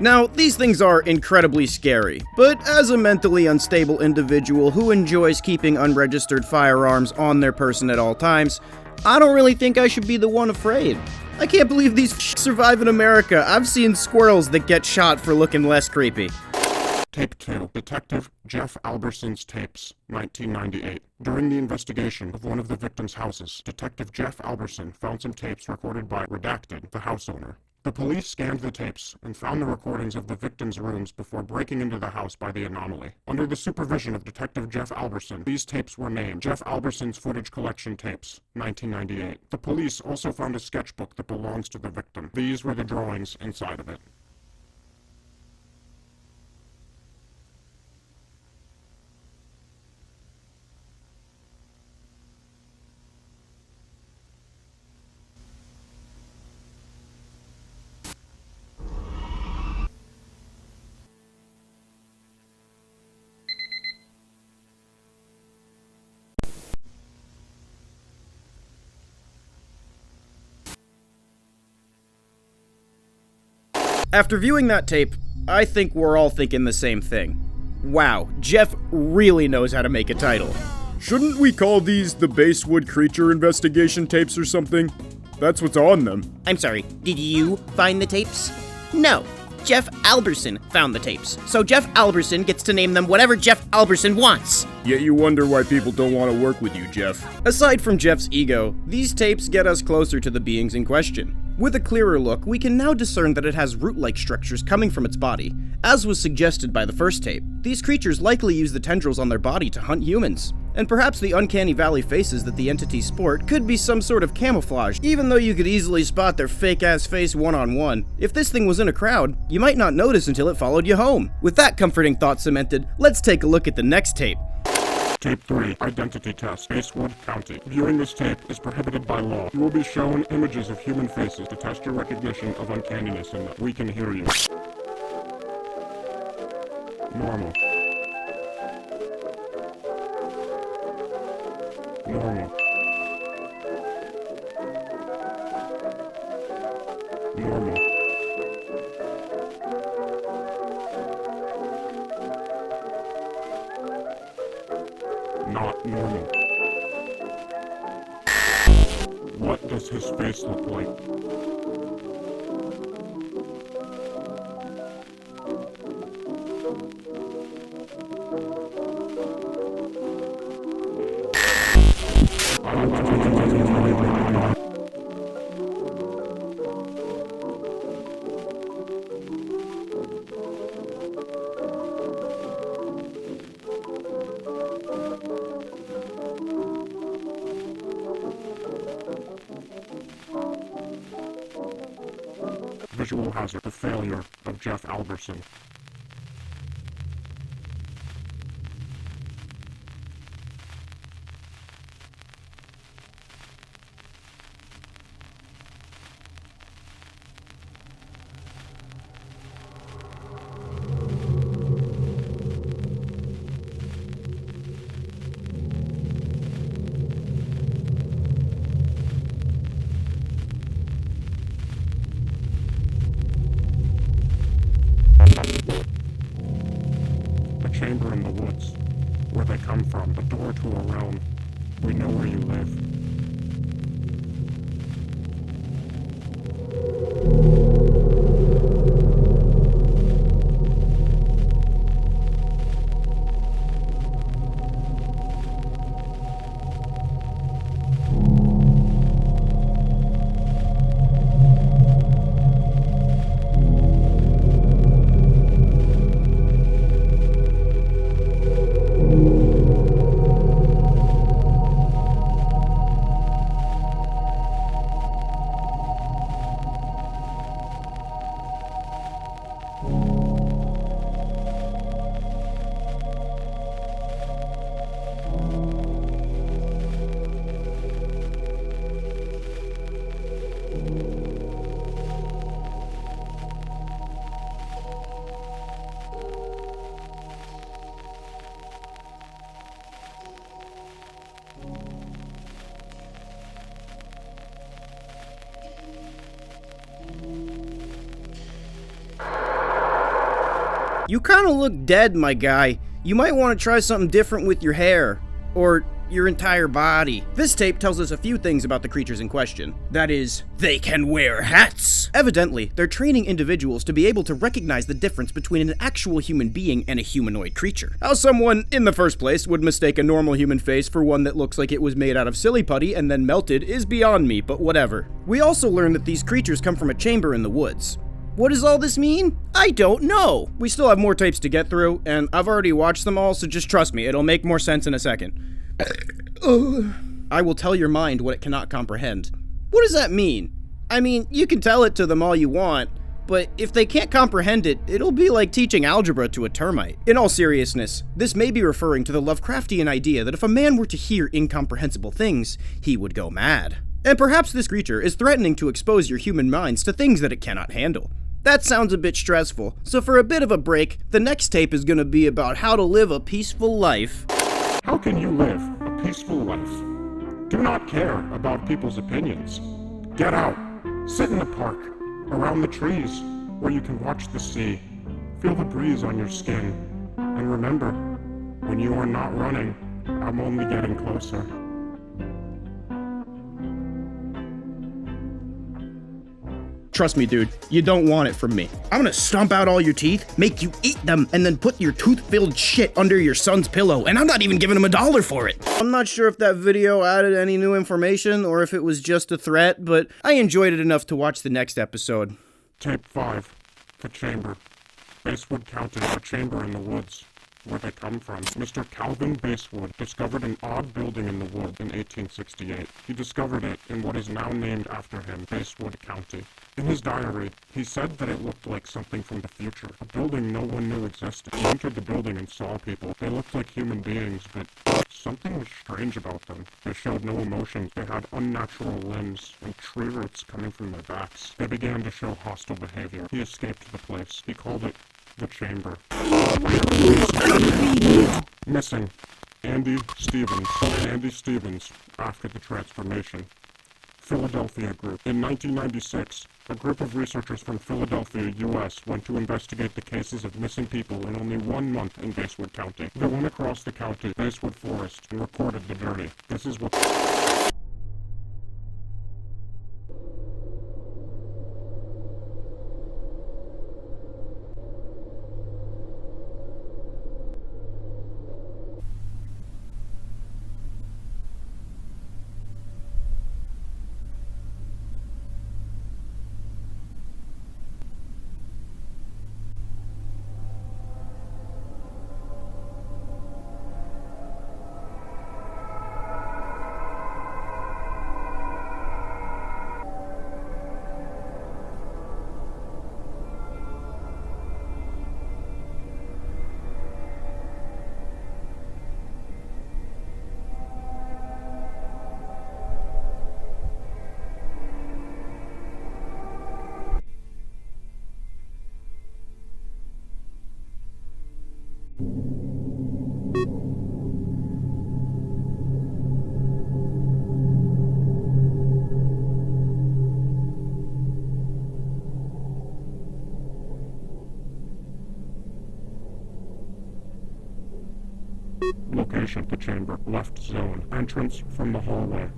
Now, these things are incredibly scary, but as a mentally unstable individual who enjoys keeping unregistered firearms on their person at all times, I don't really think I should be the one afraid. I can't believe these survive in America. I've seen squirrels that get shot for looking less creepy. Tape 2. Detective Jeff Alberson's tapes, 1998. During the investigation of one of the victim's houses, Detective Jeff Alberson found some tapes recorded by Redacted, the house owner. The police scanned the tapes and found the recordings of the victims' rooms before breaking into the house by the anomaly. Under the supervision of Detective Jeff Alberson, these tapes were named Jeff Alberson's Footage Collection Tapes, 1998. The police also found a sketchbook that belongs to the victim. These were the drawings inside of it. After viewing that tape, I think we're all thinking the same thing. Wow, Jeff really knows how to make a title. Shouldn't we call these the Basewood Creature Investigation tapes or something? That's what's on them. I'm sorry, did you find the tapes? No, Jeff Alberson found the tapes. So Jeff Alberson gets to name them whatever Jeff Alberson wants. Yet you wonder why people don't want to work with you, Jeff. Aside from Jeff's ego, these tapes get us closer to the beings in question. With a clearer look, we can now discern that it has root-like structures coming from its body. As was suggested by the first tape, these creatures likely use the tendrils on their body to hunt humans. And perhaps the uncanny valley faces that the entities sport could be some sort of camouflage, even though you could easily spot their fake-ass face one-on-one. If this thing was in a crowd, you might not notice until it followed you home. With that comforting thought cemented, let's take a look at the next tape. Tape 3, Identity Test, Basewood County. Viewing this tape is prohibited by law. You will be shown images of human faces to test your recognition of uncanniness in them. We can hear you. Normal. Normal. Normal. Not normal. What does his face look like? Visual hazard, the failure of Jeff Alberson. Chamber in the woods. Where they come from, the door to a realm. We know where you live. You kinda look dead, my guy. You might want to try something different with your hair. Or your entire body. This tape tells us a few things about the creatures in question. That is, they can wear hats. Evidently, they're training individuals to be able to recognize the difference between an actual human being and a humanoid creature. How someone, in the first place, would mistake a normal human face for one that looks like it was made out of silly putty and then melted is beyond me, but whatever. We also learn that these creatures come from a chamber in the woods. What does all this mean? I don't know. We still have more tapes to get through, and I've already watched them all, so just trust me, it'll make more sense in a second. I will tell your mind what it cannot comprehend. What does that mean? I mean, you can tell it to them all you want, but if they can't comprehend it, it'll be like teaching algebra to a termite. In all seriousness, this may be referring to the Lovecraftian idea that if a man were to hear incomprehensible things, he would go mad. And perhaps this creature is threatening to expose your human minds to things that it cannot handle. That sounds a bit stressful, so for a bit of a break, the next tape is gonna be about how to live a peaceful life. How can you live a peaceful life? Do not care about people's opinions. Get out. Sit in the park, around the trees, where you can watch the sea, feel the breeze on your skin, and remember, when you are not running, I'm only getting closer. Trust me, dude, you don't want it from me. I'm gonna stomp out all your teeth, make you eat them, and then put your tooth-filled shit under your son's pillow, and I'm not even giving him $1 for it. I'm not sure if that video added any new information or if it was just a threat, but I enjoyed it enough to watch the next episode. Tape 5. The Chamber. Basewood County, a chamber in the woods. Where they come from. Mr. Calvin Basewood discovered an odd building in the wood in 1868. He discovered it in what is now named after him, Basewood County. In his diary, he said that it looked like something from the future, a building no one knew existed. He entered the building and saw people. They looked like human beings, but something was strange about them. They showed no emotions. They had unnatural limbs and tree roots coming from their backs. They began to show hostile behavior. He escaped the place. He called it the chamber. Missing. Andy Stevens, after the transformation. Philadelphia Group. In 1996, a group of researchers from Philadelphia, U.S. went to investigate the cases of missing people in only 1 month in Basewood County. They went across the county, Basewood Forest, and recorded the journey. This is what... Location, the chamber. Left zone. Entrance from the hallway.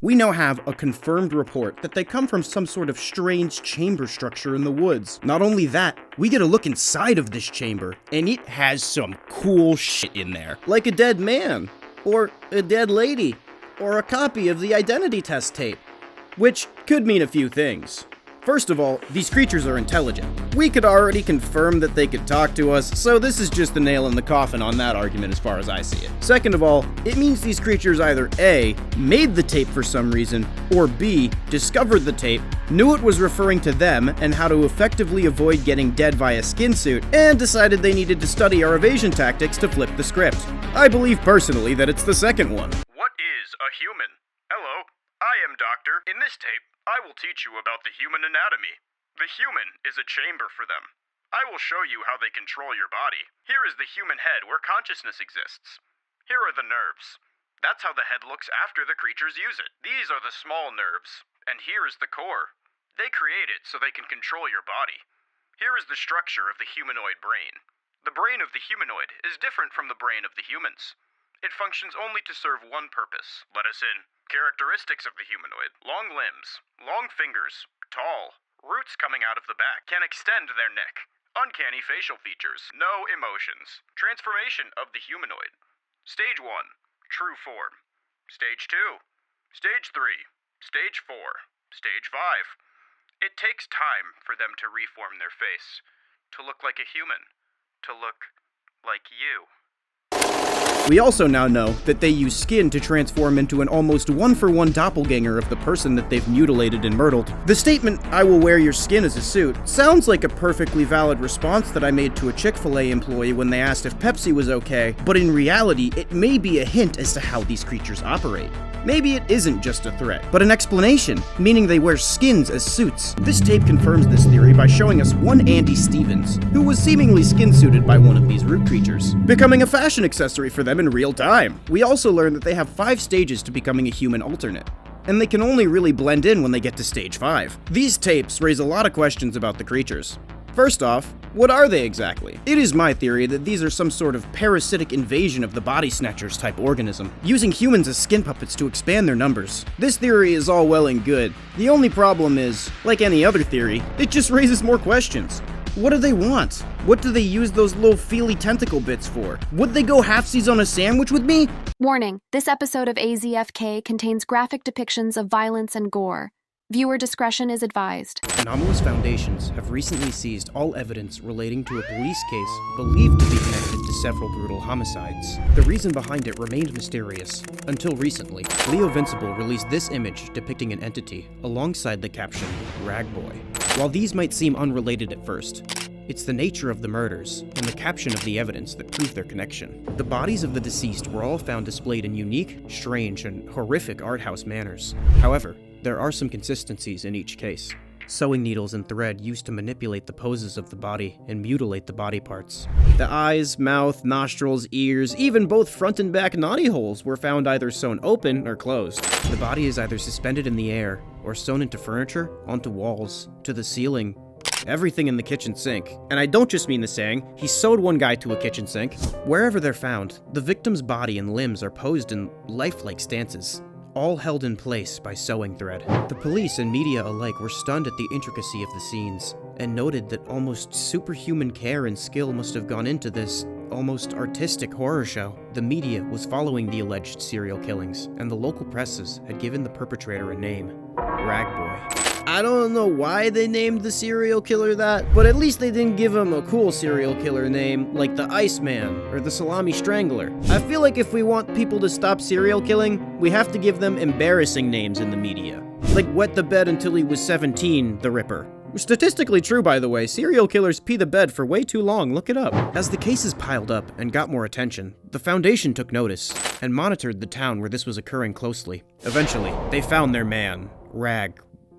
We now have a confirmed report that they come from some sort of strange chamber structure in the woods. Not only that, we get a look inside of this chamber, and it has some cool shit in there. Like a dead man, or a dead lady, or a copy of the identity test tape. Which could mean a few things. First of all, these creatures are intelligent. We could already confirm that they could talk to us, so this is just the nail in the coffin on that argument as far as I see it. Second of all, it means these creatures either A, made the tape for some reason, or B, discovered the tape, knew it was referring to them and how to effectively avoid getting dead via skin suit, and decided they needed to study our evasion tactics to flip the script. I believe personally that it's the second one. What is a human? Hello, I am Doctor. In this tape, I will teach you about the human anatomy. The human is a chamber for them. I will show you how they control your body. Here is the human head where consciousness exists. Here are the nerves. That's how the head looks after the creatures use it. These are the small nerves, and here is the core. They create it so they can control your body. Here is the structure of the humanoid brain. The brain of the humanoid is different from the brain of the humans. It functions only to serve one purpose. Let us in. Characteristics of the humanoid: long limbs, long fingers, tall, roots coming out of the back, can extend their neck, uncanny facial features, no emotions. Transformation of the humanoid. Stage 1, true form. Stage 2, Stage 3, Stage 4, Stage 5. It takes time for them to reform their face, to look like a human, to look like you. We also now know that they use skin to transform into an almost one-for-one doppelganger of the person that they've mutilated and murdered. The statement, "I will wear your skin as a suit," sounds like a perfectly valid response that I made to a Chick-fil-A employee when they asked if Pepsi was okay, but in reality, it may be a hint as to how these creatures operate. Maybe it isn't just a threat, but an explanation, meaning they wear skins as suits. This tape confirms this theory by showing us one Andy Stevens, who was seemingly skin-suited by one of these root creatures, becoming a fashion accessory for them in real time. We also learn that they have 5 stages to becoming a human alternate, and they can only really blend in when they get to stage 5. These tapes raise a lot of questions about the creatures. First off, what are they exactly? It is my theory that these are some sort of parasitic invasion of the body snatchers type organism, using humans as skin puppets to expand their numbers. This theory is all well and good. The only problem is, like any other theory, it just raises more questions. What do they want? What do they use those little feely tentacle bits for? Would they go halfsies on a sandwich with me? Warning, this episode of AZFK contains graphic depictions of violence and gore. Viewer discretion is advised. Anomalous Foundations have recently seized all evidence relating to a police case believed to be connected to several brutal homicides. The reason behind it remained mysterious, until recently. Leo Vincible released this image depicting an entity, alongside the caption, Ragboy. While these might seem unrelated at first, it's the nature of the murders and the caption of the evidence that prove their connection. The bodies of the deceased were all found displayed in unique, strange, and horrific art house manners. However, there are some consistencies in each case. Sewing needles and thread used to manipulate the poses of the body and mutilate the body parts. The eyes, mouth, nostrils, ears, even both front and back naughty holes were found either sewn open or closed. The body is either suspended in the air or sewn into furniture, onto walls, to the ceiling, everything in the kitchen sink. And I don't just mean the saying, he sewed one guy to a kitchen sink. Wherever they're found, the victim's body and limbs are posed in lifelike stances, all held in place by sewing thread. The police and media alike were stunned at the intricacy of the scenes, and noted that almost superhuman care and skill must have gone into this almost artistic horror show. The media was following the alleged serial killings, and the local presses had given the perpetrator a name, Ragboy. I don't know why they named the serial killer that, but at least they didn't give him a cool serial killer name like the Iceman or the Salami Strangler. I feel like if we want people to stop serial killing, we have to give them embarrassing names in the media. Like Wet the Bed Until He Was 17, the Ripper. Statistically true, by the way, serial killers pee the bed for way too long, look it up. As the cases piled up and got more attention, the Foundation took notice and monitored the town where this was occurring closely. Eventually, they found their man,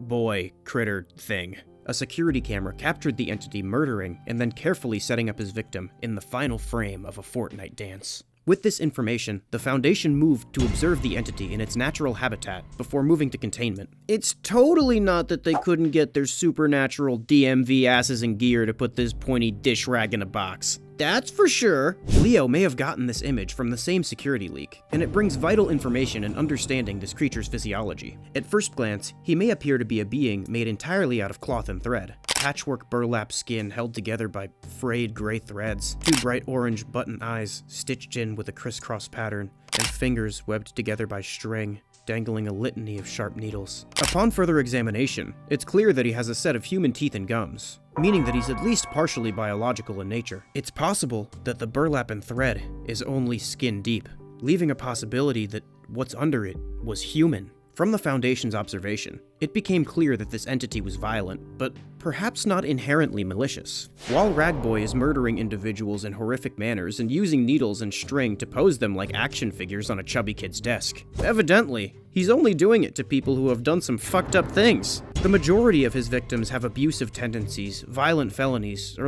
Boy critter thing. A security camera captured the entity murdering and then carefully setting up his victim in the final frame of a Fortnite dance. With this information, the Foundation moved to observe the entity in its natural habitat before moving to containment. It's totally not that they couldn't get their supernatural DMV asses in gear to put this pointy dish rag in a box. That's for sure. Leo may have gotten this image from the same security leak, and it brings vital information in understanding this creature's physiology. At first glance, he may appear to be a being made entirely out of cloth and thread. Patchwork burlap skin held together by frayed gray threads, 2 bright orange button eyes stitched in with a crisscross pattern, and fingers webbed together by string. dangling a litany of sharp needles. Upon further examination, it's clear that he has a set of human teeth and gums, meaning that he's at least partially biological in nature. It's possible that the burlap and thread is only skin deep, leaving a possibility that what's under it was human. From the Foundation's observation, it became clear that this entity was violent, but perhaps not inherently malicious. While Ragboy is murdering individuals in horrific manners and using needles and string to pose them like action figures on a chubby kid's desk, evidently, he's only doing it to people who have done some fucked up things. The majority of his victims have abusive tendencies, violent felonies, or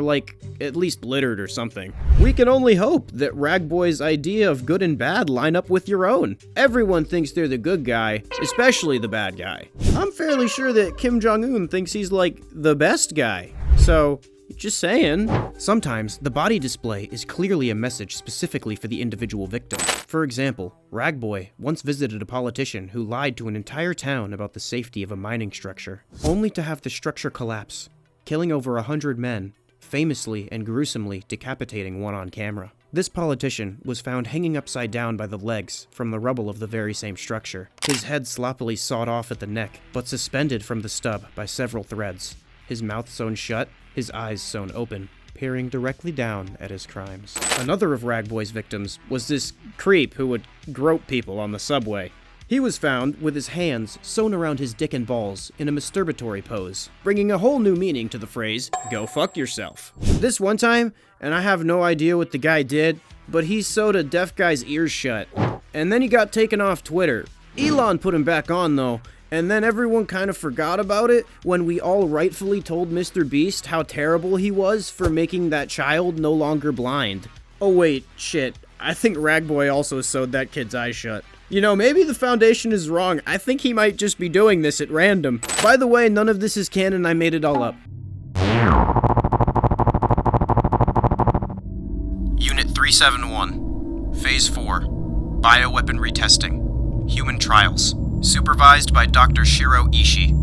at least littered or something. We can only hope that Ragboy's idea of good and bad line up with your own. Everyone thinks they're the good guy, especially the bad guy. I'm fairly sure that Kim Jong-un thinks he's the best guy. So, just saying. Sometimes, the body display is clearly a message specifically for the individual victim. For example, Ragboy once visited a politician who lied to an entire town about the safety of a mining structure, only to have the structure collapse, killing over 100 men, famously and gruesomely decapitating one on camera. This politician was found hanging upside down by the legs from the rubble of the very same structure, his head sloppily sawed off at the neck, but suspended from the stub by several threads, his mouth sewn shut, his eyes sewn open, peering directly down at his crimes. Another of Ragboy's victims was this creep who would grope people on the subway. He was found with his hands sewn around his dick and balls in a masturbatory pose, bringing a whole new meaning to the phrase, "go fuck yourself." This one time, and I have no idea what the guy did, but he sewed a deaf guy's ears shut, and then he got taken off Twitter. Elon put him back on though, and then everyone kind of forgot about it when we all rightfully told Mr. Beast how terrible he was for making that child no longer blind. Oh wait, shit, I think Ragboy also sewed that kid's eyes shut. You know, maybe the Foundation is wrong. I think he might just be doing this at random. By the way, none of this is canon, I made it all up. Unit 371, Phase 4, Bioweaponry Testing, Human Trials, supervised by Dr. Shiro Ishii,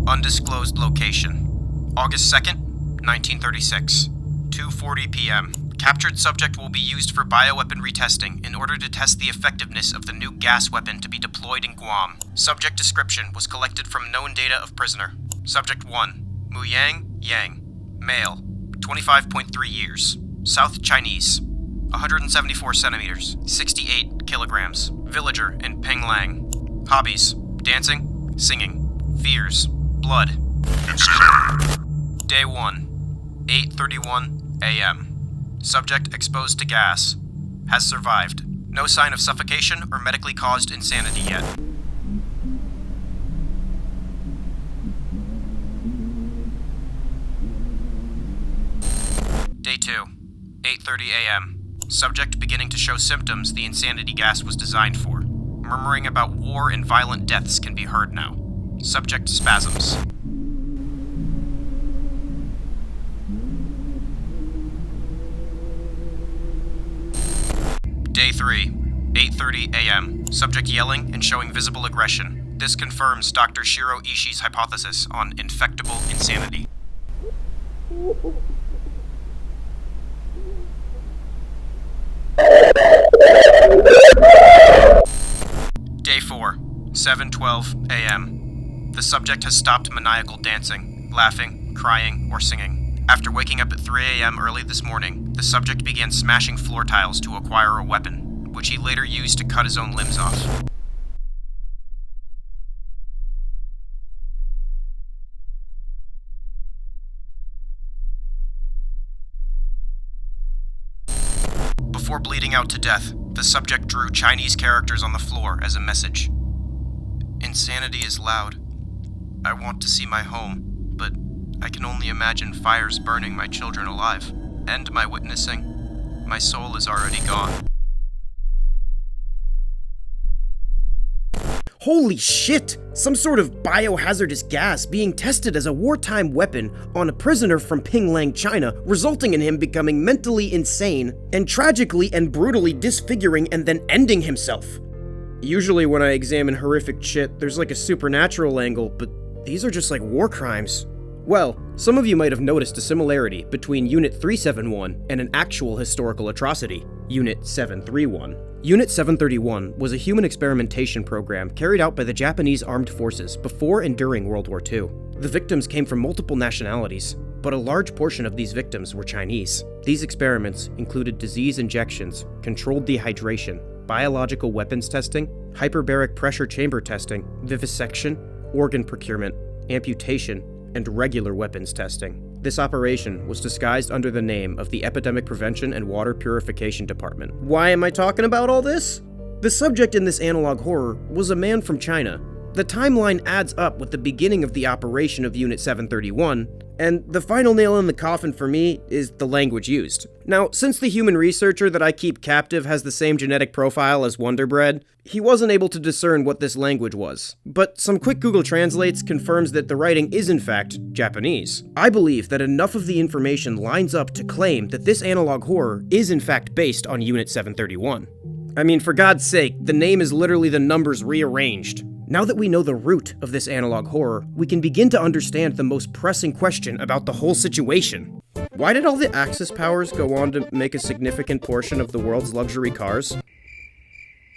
undisclosed location, August 2nd, 1936, 2:40 p.m. Captured subject will be used for bioweaponry testing in order to test the effectiveness of the new gas weapon to be deployed in Guam. Subject description was collected from known data of prisoner. Subject 1, Myuu Yang, male, 25.3 years, South Chinese, 174 centimeters, 68 kilograms, villager in Pinglang. Hobbies, dancing, singing, fears, blood. Day 1, 8:31 a.m. Subject exposed to gas. Has survived. No sign of suffocation or medically caused insanity yet. Day 2, 8:30 a.m. Subject beginning to show symptoms the insanity gas was designed for. Murmuring about war and violent deaths can be heard now. Subject spasms. Day 3, 8:30 a.m. Subject yelling and showing visible aggression. This confirms Dr. Shiro Ishii's hypothesis on infectable insanity. Day 4, 7:12 a.m. The subject has stopped maniacal dancing, laughing, crying, or singing. After waking up at 3 a.m. early this morning, the subject began smashing floor tiles to acquire a weapon, which he later used to cut his own limbs off. Before bleeding out to death, the subject drew Chinese characters on the floor as a message. Insanity is loud. I want to see my home, but I can only imagine fires burning my children alive. End my witnessing. My soul is already gone. Holy shit! Some sort of biohazardous gas being tested as a wartime weapon on a prisoner from Pinglang, China, resulting in him becoming mentally insane and tragically and brutally disfiguring and then ending himself. Usually when I examine horrific shit, there's like a supernatural angle, but these are just like war crimes. Well, some of you might have noticed a similarity between Unit 371 and an actual historical atrocity, Unit 731. Unit 731 was a human experimentation program carried out by the Japanese armed forces before and during World War II. The victims came from multiple nationalities, but a large portion of these victims were Chinese. These experiments included disease injections, controlled dehydration, biological weapons testing, hyperbaric pressure chamber testing, vivisection, organ procurement, amputation, and regular weapons testing. This operation was disguised under the name of the Epidemic Prevention and Water Purification Department. Why am I talking about all this? The subject in this analog horror was a man from China. The timeline adds up with the beginning of the operation of Unit 731, and the final nail in the coffin for me is the language used. Now, since the human researcher that I keep captive has the same genetic profile as Wonder Bread, he wasn't able to discern what this language was. But some quick Google Translates confirms that the writing is in fact Japanese. I believe that enough of the information lines up to claim that this analog horror is in fact based on Unit 731. I mean, for God's sake, the name is literally the numbers rearranged. Now that we know the root of this analog horror, we can begin to understand the most pressing question about the whole situation. Why did all the Axis powers go on to make a significant portion of the world's luxury cars?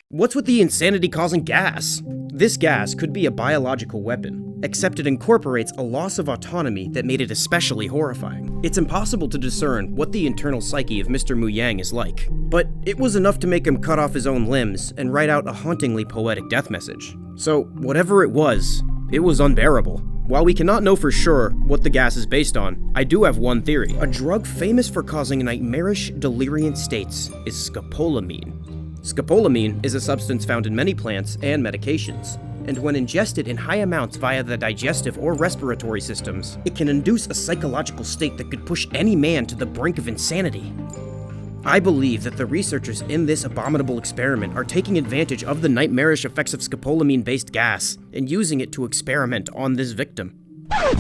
What's with the insanity-causing gas? This gas could be a biological weapon, except it incorporates a loss of autonomy that made it especially horrifying. It's impossible to discern what the internal psyche of Mr. Myuu is like, but it was enough to make him cut off his own limbs and write out a hauntingly poetic death message. So, whatever it was unbearable. While we cannot know for sure what the gas is based on, I do have one theory. A drug famous for causing nightmarish, deliriant states is scopolamine. Scopolamine is a substance found in many plants and medications, and when ingested in high amounts via the digestive or respiratory systems, it can induce a psychological state that could push any man to the brink of insanity. I believe that the researchers in this abominable experiment are taking advantage of the nightmarish effects of scopolamine-based gas and using it to experiment on this victim.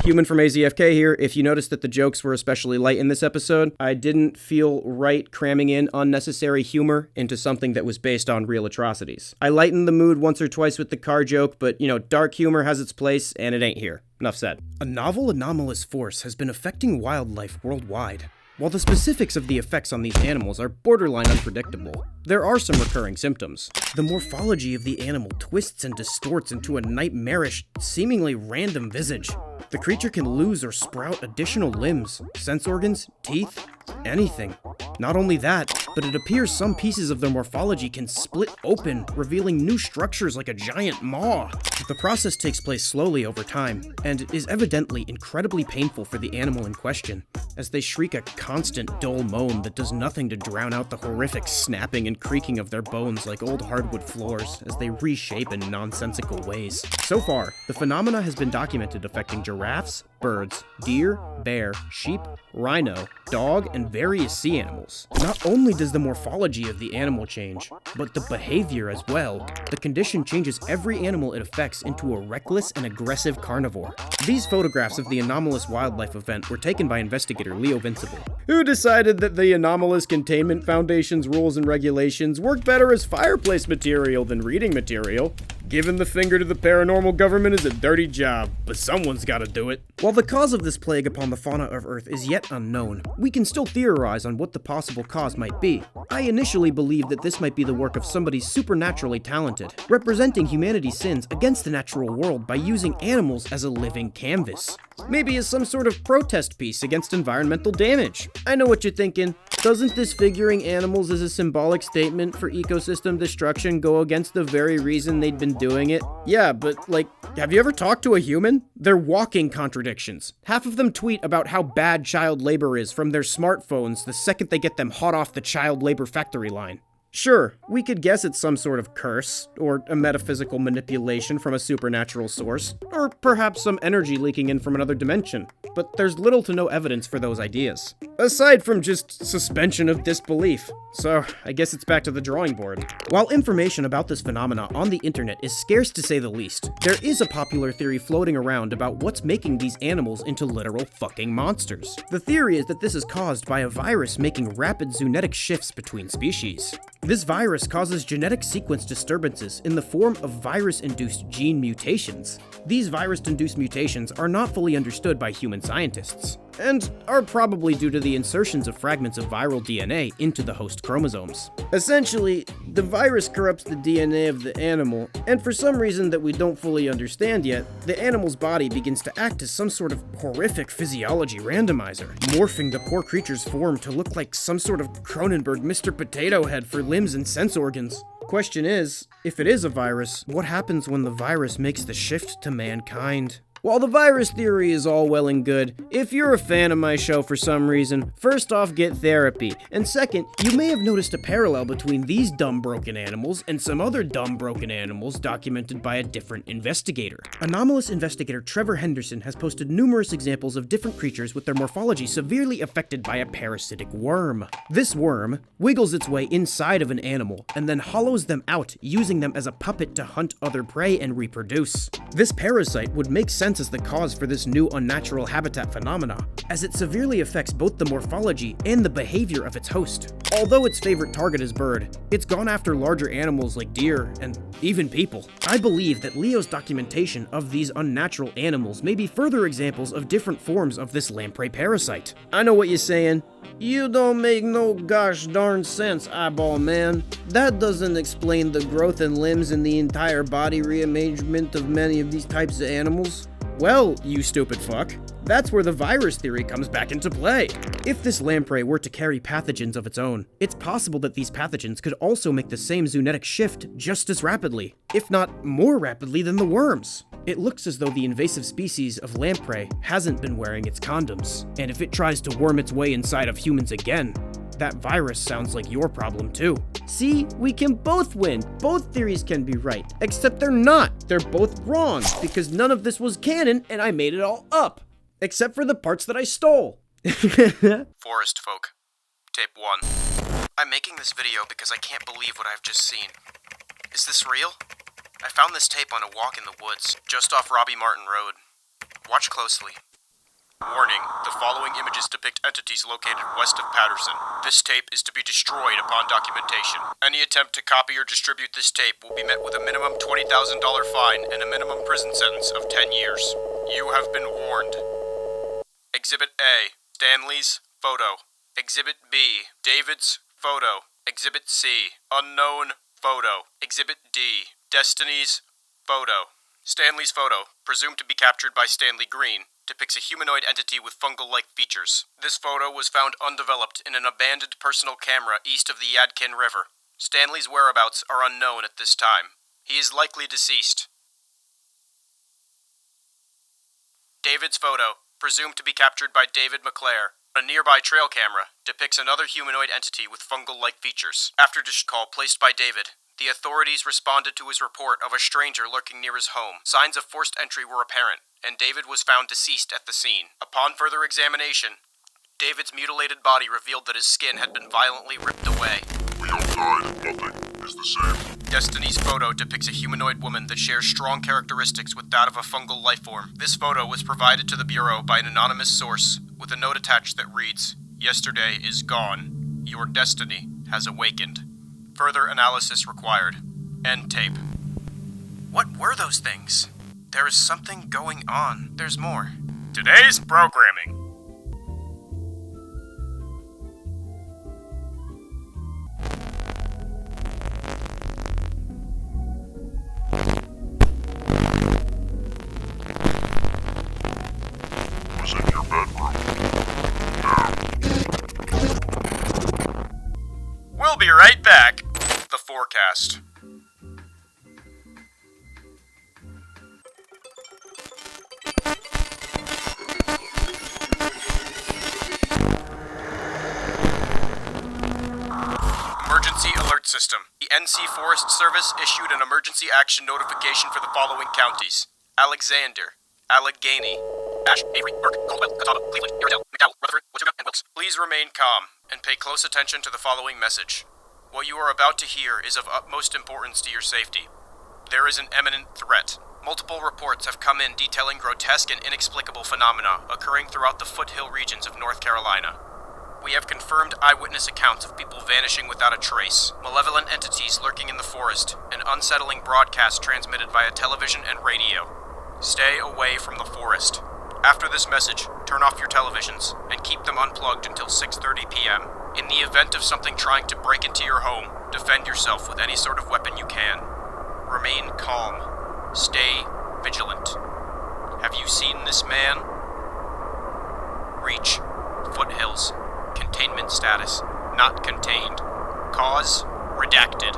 Human from AZFK here. If you noticed that the jokes were especially light in this episode, I didn't feel right cramming in unnecessary humor into something that was based on real atrocities. I lightened the mood once or twice with the car joke, but dark humor has its place and it ain't here. Enough said. A novel anomalous force has been affecting wildlife worldwide. While the specifics of the effects on these animals are borderline unpredictable, there are some recurring symptoms. The morphology of the animal twists and distorts into a nightmarish, seemingly random visage. The creature can lose or sprout additional limbs, sense organs, teeth, anything. Not only that, but it appears some pieces of their morphology can split open, revealing new structures like a giant maw. The process takes place slowly over time, and is evidently incredibly painful for the animal in question, as they shriek a constant dull moan that does nothing to drown out the horrific snapping and creaking of their bones like old hardwood floors as they reshape in nonsensical ways. So far, the phenomena has been documented affecting giraffes, birds, deer, bear, sheep, rhino, dog, and various sea animals. Not only does the morphology of the animal change, but the behavior as well. The condition changes every animal it affects into a reckless and aggressive carnivore. These photographs of the anomalous wildlife event were taken by investigator Leo Vincible, who decided that the Anomalous Containment Foundation's rules and regulations work better as fireplace material than reading material. Giving the finger to the paranormal government is a dirty job, but someone's gotta do it. While the cause of this plague upon the fauna of Earth is yet unknown, we can still theorize on what the possible cause might be. I initially believed that this might be the work of somebody supernaturally talented, representing humanity's sins against the natural world by using animals as a living canvas. Maybe as some sort of protest piece against environmental damage. I know what you're thinking. Doesn't disfiguring animals as a symbolic statement for ecosystem destruction go against the very reason they'd been doing it? Yeah, but have you ever talked to a human? They're walking contradictions. Half of them tweet about how bad child labor is from their smartphones the second they get them hot off the child labor factory line. Sure, we could guess it's some sort of curse, or a metaphysical manipulation from a supernatural source, or perhaps some energy leaking in from another dimension, but there's little to no evidence for those ideas, aside from just suspension of disbelief. So, I guess it's back to the drawing board. While information about this phenomena on the internet is scarce to say the least, there is a popular theory floating around about what's making these animals into literal fucking monsters. The theory is that this is caused by a virus making rapid zoonotic shifts between species. This virus causes genetic sequence disturbances in the form of virus-induced gene mutations. These virus-induced mutations are not fully understood by human scientists. and are probably due to the insertions of fragments of viral DNA into the host chromosomes. Essentially, the virus corrupts the DNA of the animal, and for some reason that we don't fully understand yet, the animal's body begins to act as some sort of horrific physiology randomizer, morphing the poor creature's form to look like some sort of Cronenberg Mr. Potato Head for limbs and sense organs. Question is, if it is a virus, what happens when the virus makes the shift to mankind? While the virus theory is all well and good, if you're a fan of my show for some reason, first off, get therapy. And second, you may have noticed a parallel between these dumb broken animals and some other dumb broken animals documented by a different investigator. Anomalous investigator Trevor Henderson has posted numerous examples of different creatures with their morphology severely affected by a parasitic worm. This worm wiggles its way inside of an animal and then hollows them out, using them as a puppet to hunt other prey and reproduce. This parasite would make sense as the cause for this new unnatural habitat phenomena, as it severely affects both the morphology and the behavior of its host. Although its favorite target is bird, it's gone after larger animals like deer and even people. I believe that Leo's documentation of these unnatural animals may be further examples of different forms of this lamprey parasite. I know what you're saying. You don't make no gosh darn sense, eyeball man. That doesn't explain the growth in limbs and the entire body rearrangement of many of these types of animals. Well, you stupid fuck, that's where the virus theory comes back into play. If this lamprey were to carry pathogens of its own, it's possible that these pathogens could also make the same zoonotic shift just as rapidly, if not more rapidly than the worms. It looks as though the invasive species of lamprey hasn't been wearing its condoms, and if it tries to worm its way inside of humans again, that virus sounds like your problem too. See, we can both win. Both theories can be right, except they're not. They're both wrong, because none of this was canon and I made it all up. Except for the parts that I stole. Forest folk. Tape 1. I'm making this video because I can't believe what I've just seen. Is this real? I found this tape on a walk in the woods, just off Robbie Martin Road. Watch closely. Warning, the following images depict entities located west of Patterson. This tape is to be destroyed upon documentation. Any attempt to copy or distribute this tape will be met with a minimum $20,000 fine and a minimum prison sentence of 10 years. You have been warned. Exhibit A, Stanley's photo. Exhibit B, David's photo. Exhibit C, unknown photo. Exhibit D, Destiny's photo. Stanley's photo, presumed to be captured by Stanley Green, depicts a humanoid entity with fungal-like features. This photo was found undeveloped in an abandoned personal camera east of the Yadkin River. Stanley's whereabouts are unknown at this time. He is likely deceased. David's photo, presumed to be captured by David McClare, a nearby trail camera, depicts another humanoid entity with fungal-like features. After a call placed by David, the authorities responded to his report of a stranger lurking near his home. Signs of forced entry were apparent, and David was found deceased at the scene. Upon further examination, David's mutilated body revealed that his skin had been violently ripped away. We all died and nothing is the same. Destiny's photo depicts a humanoid woman that shares strong characteristics with that of a fungal life form. This photo was provided to the Bureau by an anonymous source, with a note attached that reads, "Yesterday is gone. Your destiny has awakened. Further analysis required. End tape." What were those things? There is something going on. There's more. Today's programming. Was in your bedroom. We'll be right back. The forecast. Emergency alert system. The NC Forest Service issued an emergency action notification for the following counties: Alexander, Allegheny, Ash, Avery, Burke, Caldwell, Catawba, Cleveland, Iredell, McDowell, Rutherford, Watauga, and Wilkes. Please remain calm and pay close attention to the following message. What you are about to hear is of utmost importance to your safety. There is an imminent threat. Multiple reports have come in detailing grotesque and inexplicable phenomena occurring throughout the foothill regions of North Carolina. We have confirmed eyewitness accounts of people vanishing without a trace, malevolent entities lurking in the forest, and unsettling broadcasts transmitted via television and radio. Stay away from the forest. After this message, turn off your televisions and keep them unplugged until 6:30 p.m. In the event of something trying to break into your home, defend yourself with any sort of weapon you can. Remain calm. Stay vigilant. Have you seen this man? Reach. Foothills. Containment status. Not contained. Cause. Redacted.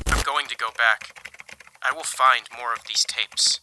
I'm going to go back. I will find more of these tapes.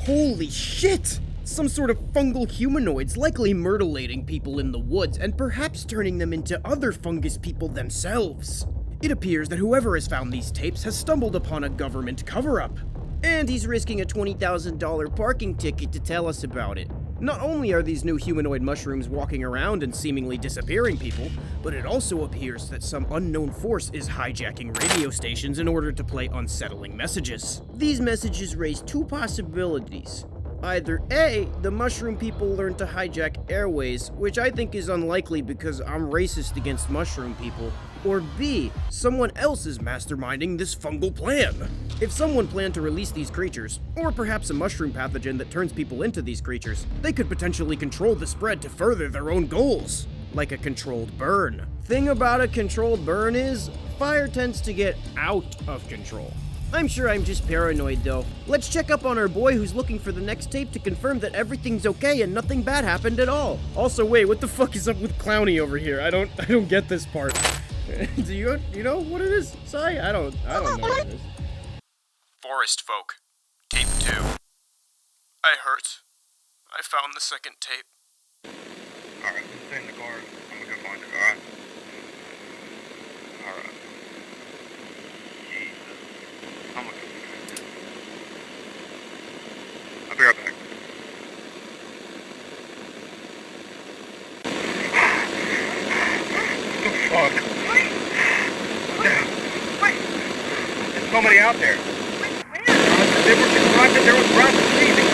Holy shit! Some sort of fungal humanoids likely mutilating people in the woods and perhaps turning them into other fungus people themselves. It appears that whoever has found these tapes has stumbled upon a government cover-up. And he's risking a $20,000 parking ticket to tell us about it. Not only are these new humanoid mushrooms walking around and seemingly disappearing people, but it also appears that some unknown force is hijacking radio stations in order to play unsettling messages. These messages raise two possibilities. Either A, the mushroom people learned to hijack airways, which I think is unlikely because I'm racist against mushroom people, or B, someone else is masterminding this fungal plan. If someone planned to release these creatures, or perhaps a mushroom pathogen that turns people into these creatures, they could potentially control the spread to further their own goals, like a controlled burn. Thing about a controlled burn is, fire tends to get out of control. I'm sure I'm just paranoid though. Let's check up on our boy who's looking for the next tape to confirm that everything's okay and nothing bad happened at all. Also, wait, what the fuck is up with Clowny over here? I don't get this part. Do you know what it is? Sorry, I don't know what it is. Forest folk. Tape 2. I hurt. I found the second tape. Alright, stay in the car. I'm gonna go find it, alright? Alright. Jesus. I'm gonna go find it. I'll be right back. What the fuck? There's somebody out there. They were described that there was grass leaving.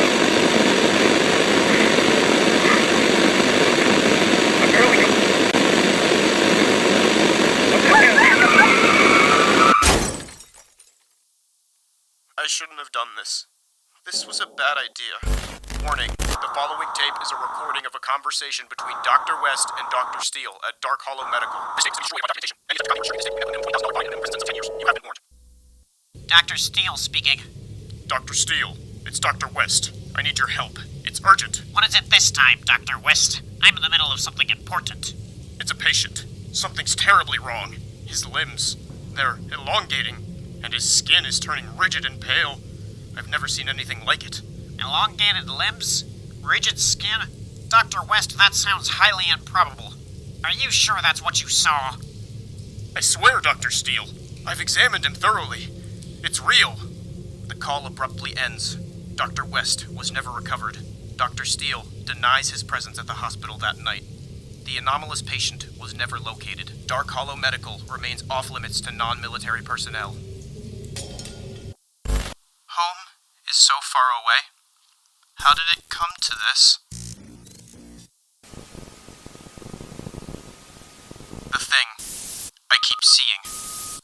I barely got... What the hell? I shouldn't have done this. This was a bad idea. Warning, the following tape is a recording of a conversation between Dr. West and Dr. Steele at Dark Hollow Medical. Mistakes destroyed by documentation. Any such document should be $20,000 fine and imprisonment of 10 years. You have been warned. Dr. Steele speaking. Dr. Steele, it's Dr. West. I need your help. It's urgent. What is it this time, Dr. West? I'm in the middle of something important. It's a patient. Something's terribly wrong. His limbs, they're elongating, and his skin is turning rigid and pale. I've never seen anything like it. Elongated limbs? Rigid skin? Dr. West, that sounds highly improbable. Are you sure that's what you saw? I swear, Dr. Steele. I've examined him thoroughly. It's real. The call abruptly ends. Dr. West was never recovered. Dr. Steele denies his presence at the hospital that night. The anomalous patient was never located. Dark Hollow Medical remains off-limits to non-military personnel. Home is so far away. How did it come to this? The thing I keep seeing.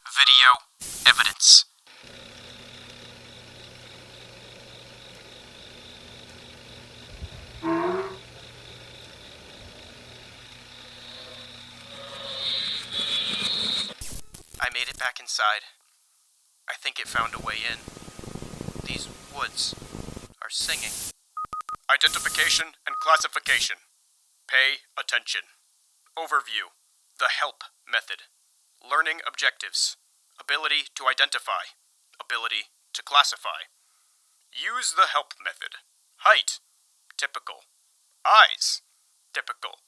Video evidence. I made it back inside. I think it found a way in. These woods are singing. Identification and classification. Pay attention. Overview. The HELP method. Learning objectives. Ability to identify. Ability to classify. Use the HELP method. Height. Typical. Eyes. Typical.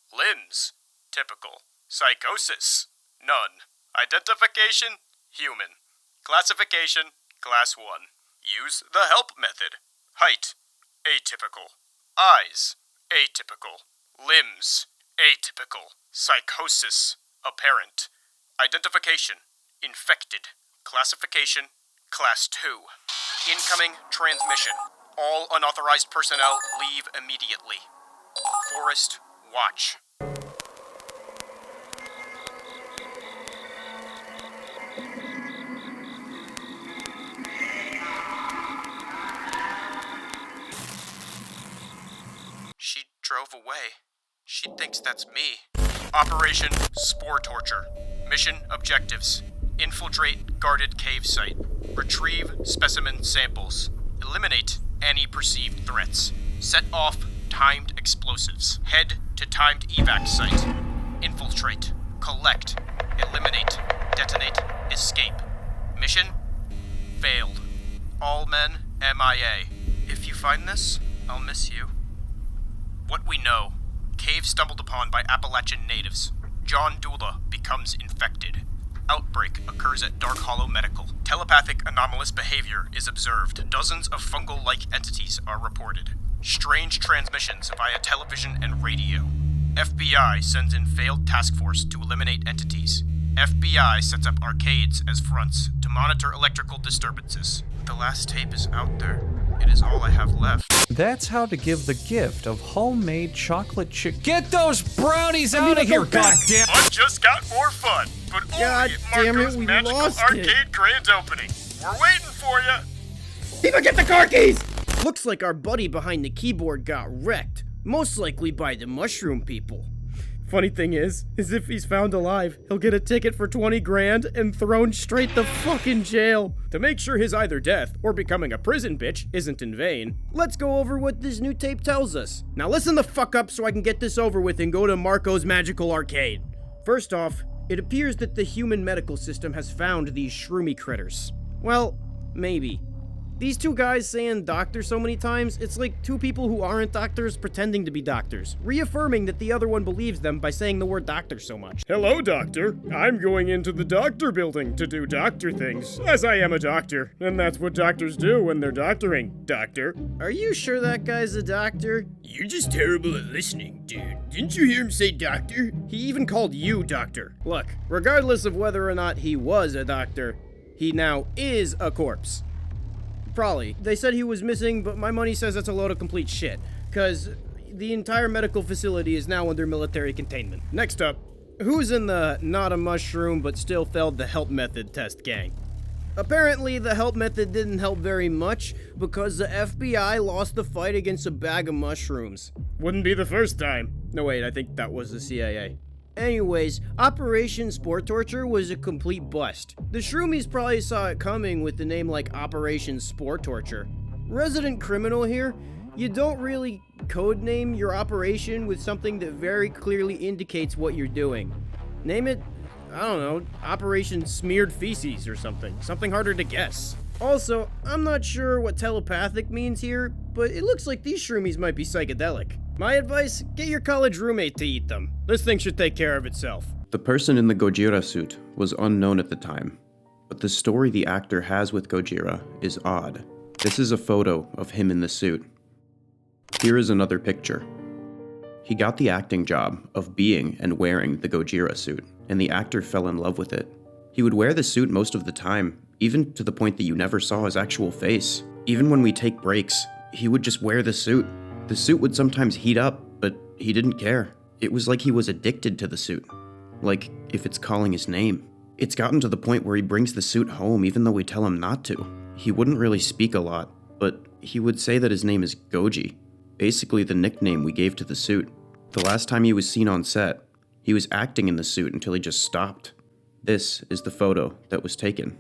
Limbs. Typical. Psychosis. None. Identification. Human. Classification. Class 1. Use the HELP method. Height. Atypical. Eyes. Atypical. Limbs. Atypical. Psychosis. Apparent. Identification. Infected. Classification. Class 2. Incoming transmission. All unauthorized personnel leave immediately. Forest Watch. drove away. She thinks that's me. Operation Spore Torture. Mission objectives. Infiltrate guarded cave site. Retrieve specimen samples. Eliminate any perceived threats. Set off timed explosives. Head to timed evac site. Infiltrate. Collect. Eliminate. Detonate. Escape. Mission failed. All men MIA. If you find this, I'll miss you. What we know. Cave stumbled upon by Appalachian natives. John Dula becomes infected. Outbreak occurs at Dark Hollow Medical. Telepathic anomalous behavior is observed. Dozens of fungal-like entities are reported. Strange transmissions via television and radio. FBI sends in failed task force to eliminate entities. FBI sets up arcades as fronts to monitor electrical disturbances. The last tape is out there. It is all I have left. That's how to give the gift of homemade chocolate chip. Get those brownies out of here, goddamn! Fun just got more fun, but only God at damn it, Marco's we Magical lost Arcade it. Grand Opening. We're waiting for you. People get the car keys! Looks like our buddy behind the keyboard got wrecked. Most likely by the mushroom people. Funny thing is if he's found alive, he'll get a ticket for 20 grand and thrown straight to fucking jail. To make sure his either death or becoming a prison bitch isn't in vain, let's go over what this new tape tells us. Now listen the fuck up so I can get this over with and go to Marco's Magical Arcade. First off, it appears that the human medical system has found these shroomy critters. Well, maybe. These two guys saying doctor so many times, it's like two people who aren't doctors pretending to be doctors, reaffirming that the other one believes them by saying the word doctor so much. Hello, doctor. I'm going into the doctor building to do doctor things, as I am a doctor, and that's what doctors do when they're doctoring, doctor. Are you sure that guy's a doctor? You're just terrible at listening, dude. Didn't you hear him say doctor? He even called you doctor. Look, regardless of whether or not he was a doctor, he now is a corpse. Probably. They said he was missing, but my money says that's a load of complete shit, because the entire medical facility is now under military containment. Next up, who's in the not a mushroom but still failed the help method test gang? Apparently, the help method didn't help very much because the FBI lost the fight against a bag of mushrooms. Wouldn't be the first time. No, wait, I think that was the CIA. Anyways, Operation Spore Torture was a complete bust. The Shroomies probably saw it coming with the name like Operation Spore Torture. Resident criminal here, you don't really codename your operation with something that very clearly indicates what you're doing. Name it, I don't know, Operation Smeared Feces or something. Something harder to guess. Also, I'm not sure what telepathic means here, but it looks like these Shroomies might be psychedelic. My advice, get your college roommate to eat them. This thing should take care of itself. The person in the Gojira suit was unknown at the time, but the story the actor has with Gojira is odd. This is a photo of him in the suit. Here is another picture. He got the acting job of being and wearing the Gojira suit, and the actor fell in love with it. He would wear the suit most of the time, even to the point that you never saw his actual face. Even when we take breaks, he would just wear the suit. The suit would sometimes heat up, but he didn't care. It was like he was addicted to the suit. Like, if it's calling his name. It's gotten to the point where he brings the suit home even though we tell him not to. He wouldn't really speak a lot, but he would say that his name is Goji, basically the nickname we gave to the suit. The last time he was seen on set, he was acting in the suit until he just stopped. This is the photo that was taken.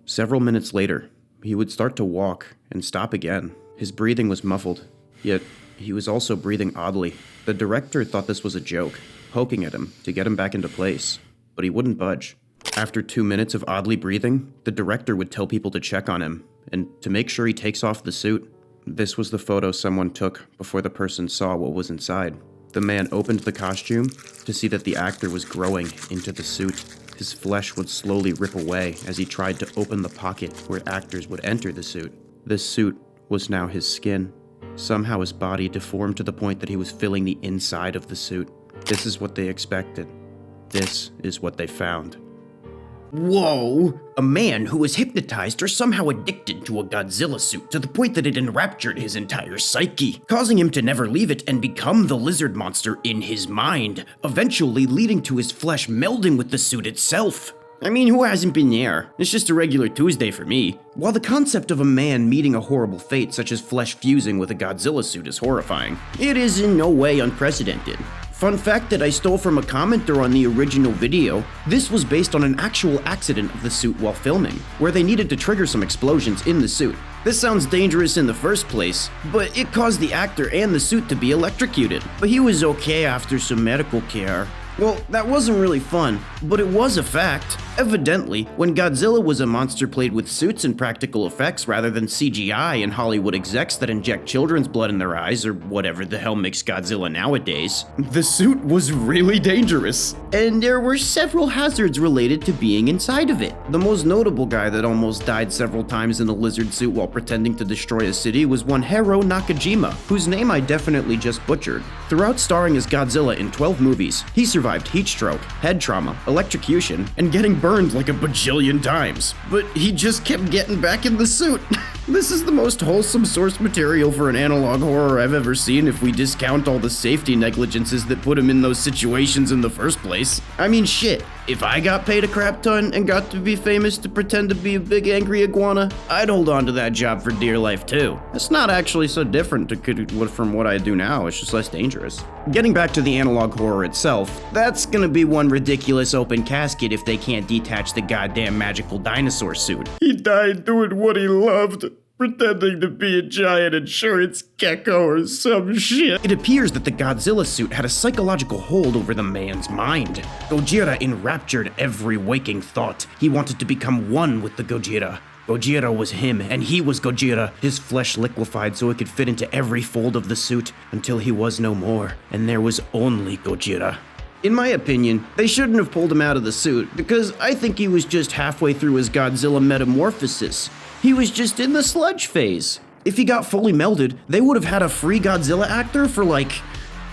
Several minutes later, he would start to walk and stop again. His breathing was muffled, yet he was also breathing oddly. The director thought this was a joke, poking at him to get him back into place, but he wouldn't budge. After 2 minutes of oddly breathing, the director would tell people to check on him and to make sure he takes off the suit. This was the photo someone took before the person saw what was inside. The man opened the costume to see that the actor was growing into the suit. His flesh would slowly rip away as he tried to open the pocket where actors would enter the suit. This suit was now his skin. Somehow his body deformed to the point that he was filling the inside of the suit. This is what they expected. This is what they found. Whoa! A man who was hypnotized or somehow addicted to a Godzilla suit to the point that it enraptured his entire psyche, causing him to never leave it and become the lizard monster in his mind, eventually leading to his flesh melding with the suit itself. I mean, who hasn't been there? It's just a regular Tuesday for me. While the concept of a man meeting a horrible fate such as flesh fusing with a Godzilla suit is horrifying, It is in no way unprecedented. Fun fact that I stole from a commenter on the original video. this was based on an actual accident of the suit while filming, where they needed to trigger some explosions in the suit. This sounds dangerous in the first place, but it caused the actor and the suit to be electrocuted. But he was okay after some medical care. Well, that wasn't really fun, but it was a fact. Evidently, when Godzilla was a monster played with suits and practical effects rather than CGI and Hollywood execs that inject children's blood in their eyes or whatever the hell makes Godzilla nowadays, the suit was really dangerous. and there were several hazards related to being inside of it. The most notable guy that almost died several times in a lizard suit while pretending to destroy a city was one Hiro Nakajima, whose name I definitely just butchered. Throughout starring as Godzilla in 12 movies, he survived heat stroke, head trauma, electrocution, and getting burned like a bajillion times. But he just kept getting back in the suit. This is the most wholesome source material for an analog horror I've ever seen if we discount all the safety negligences that put him in those situations in the first place. I mean, shit, if I got paid a crap ton and got to be famous to pretend to be a big angry iguana, I'd hold on to that job for dear life too. It's not actually so different from what I do now, it's just less dangerous. Getting back to the analog horror itself, That's gonna be one ridiculous open casket if they can't detach the goddamn magical dinosaur suit. He died doing what he loved, pretending to be a giant insurance gecko or some shit. it appears that the Godzilla suit had a psychological hold over the man's mind. Gojira enraptured every waking thought. He wanted to become one with the Gojira. Gojira was him, and he was Gojira. His flesh liquefied so it could fit into every fold of the suit until he was no more, and there was only Gojira. In my opinion, they shouldn't have pulled him out of the suit, because I think he was just halfway through his Godzilla metamorphosis. He was just in the sludge phase. If he got fully melded, they would have had a free Godzilla actor for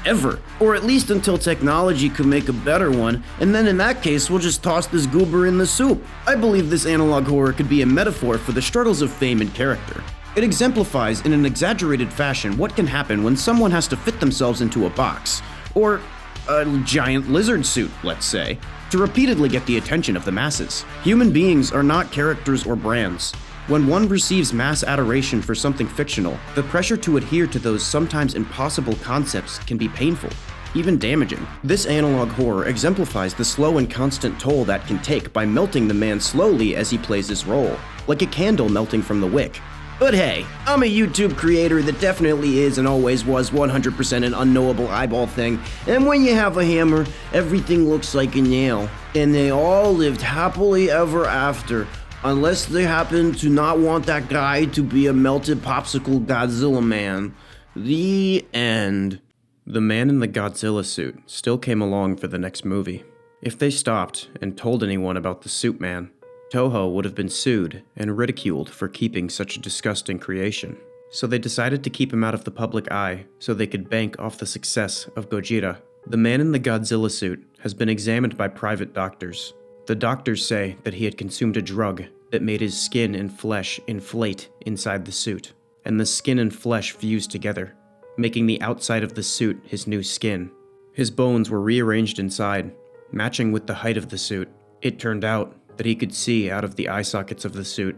ever. Or at least until technology could make a better one, and then in that case, we'll just toss this goober in the soup. I believe this analog horror could be a metaphor for the struggles of fame and character. It exemplifies in an exaggerated fashion what can happen when someone has to fit themselves into a box, or a giant lizard suit, let's say, to repeatedly get the attention of the masses. Human beings are not characters or brands. When one receives mass adoration for something fictional, the pressure to adhere to those sometimes impossible concepts can be painful, even damaging. This analog horror exemplifies the slow and constant toll that can take by melting the man slowly as he plays his role, like a candle melting from the wick. But hey, I'm a YouTube creator that definitely is and always was 100% an unknowable eyeball thing, and when you have a hammer, everything looks like a nail. And they all lived happily ever after, unless they happen to not want that guy to be a melted popsicle Godzilla man. The end. The man in the Godzilla suit still came along for the next movie. If they stopped and told anyone about the suit man, Toho would have been sued and ridiculed for keeping such a disgusting creation. So they decided to keep him out of the public eye so they could bank off the success of Gojira. The man in the Godzilla suit has been examined by private doctors. The doctors say that he had consumed a drug that made his skin and flesh inflate inside the suit, and the skin and flesh fused together, making the outside of the suit his new skin. His bones were rearranged inside, matching with the height of the suit. It turned out that he could see out of the eye sockets of the suit,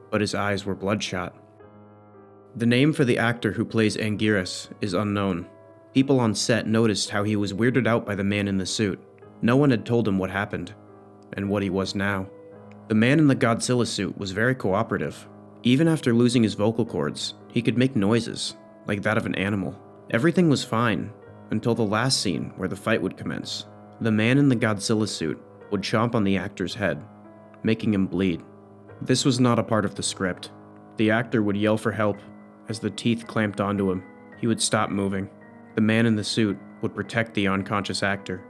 but his eyes were bloodshot. The name for the actor who plays Anguirus is unknown. People on set noticed how he was weirded out by the man in the suit. No one had told him what happened, and what he was now. The man in the Godzilla suit was very cooperative. Even after losing his vocal cords, he could make noises, like that of an animal. Everything was fine, until the last scene where the fight would commence. The man in the Godzilla suit would chomp on the actor's head, making him bleed. This was not a part of the script. The actor would yell for help. As the teeth clamped onto him, he would stop moving. The man in the suit would protect the unconscious actor,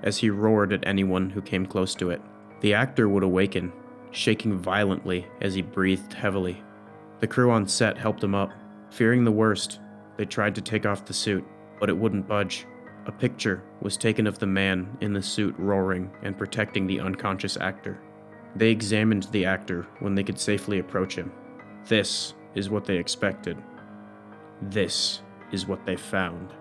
as he roared at anyone who came close to it. The actor would awaken, shaking violently as he breathed heavily. The crew on set helped him up. Fearing the worst, they tried to take off the suit, but it wouldn't budge. A picture was taken of the man in the suit roaring and protecting the unconscious actor. They examined the actor when they could safely approach him. This is what they expected. This is what they found.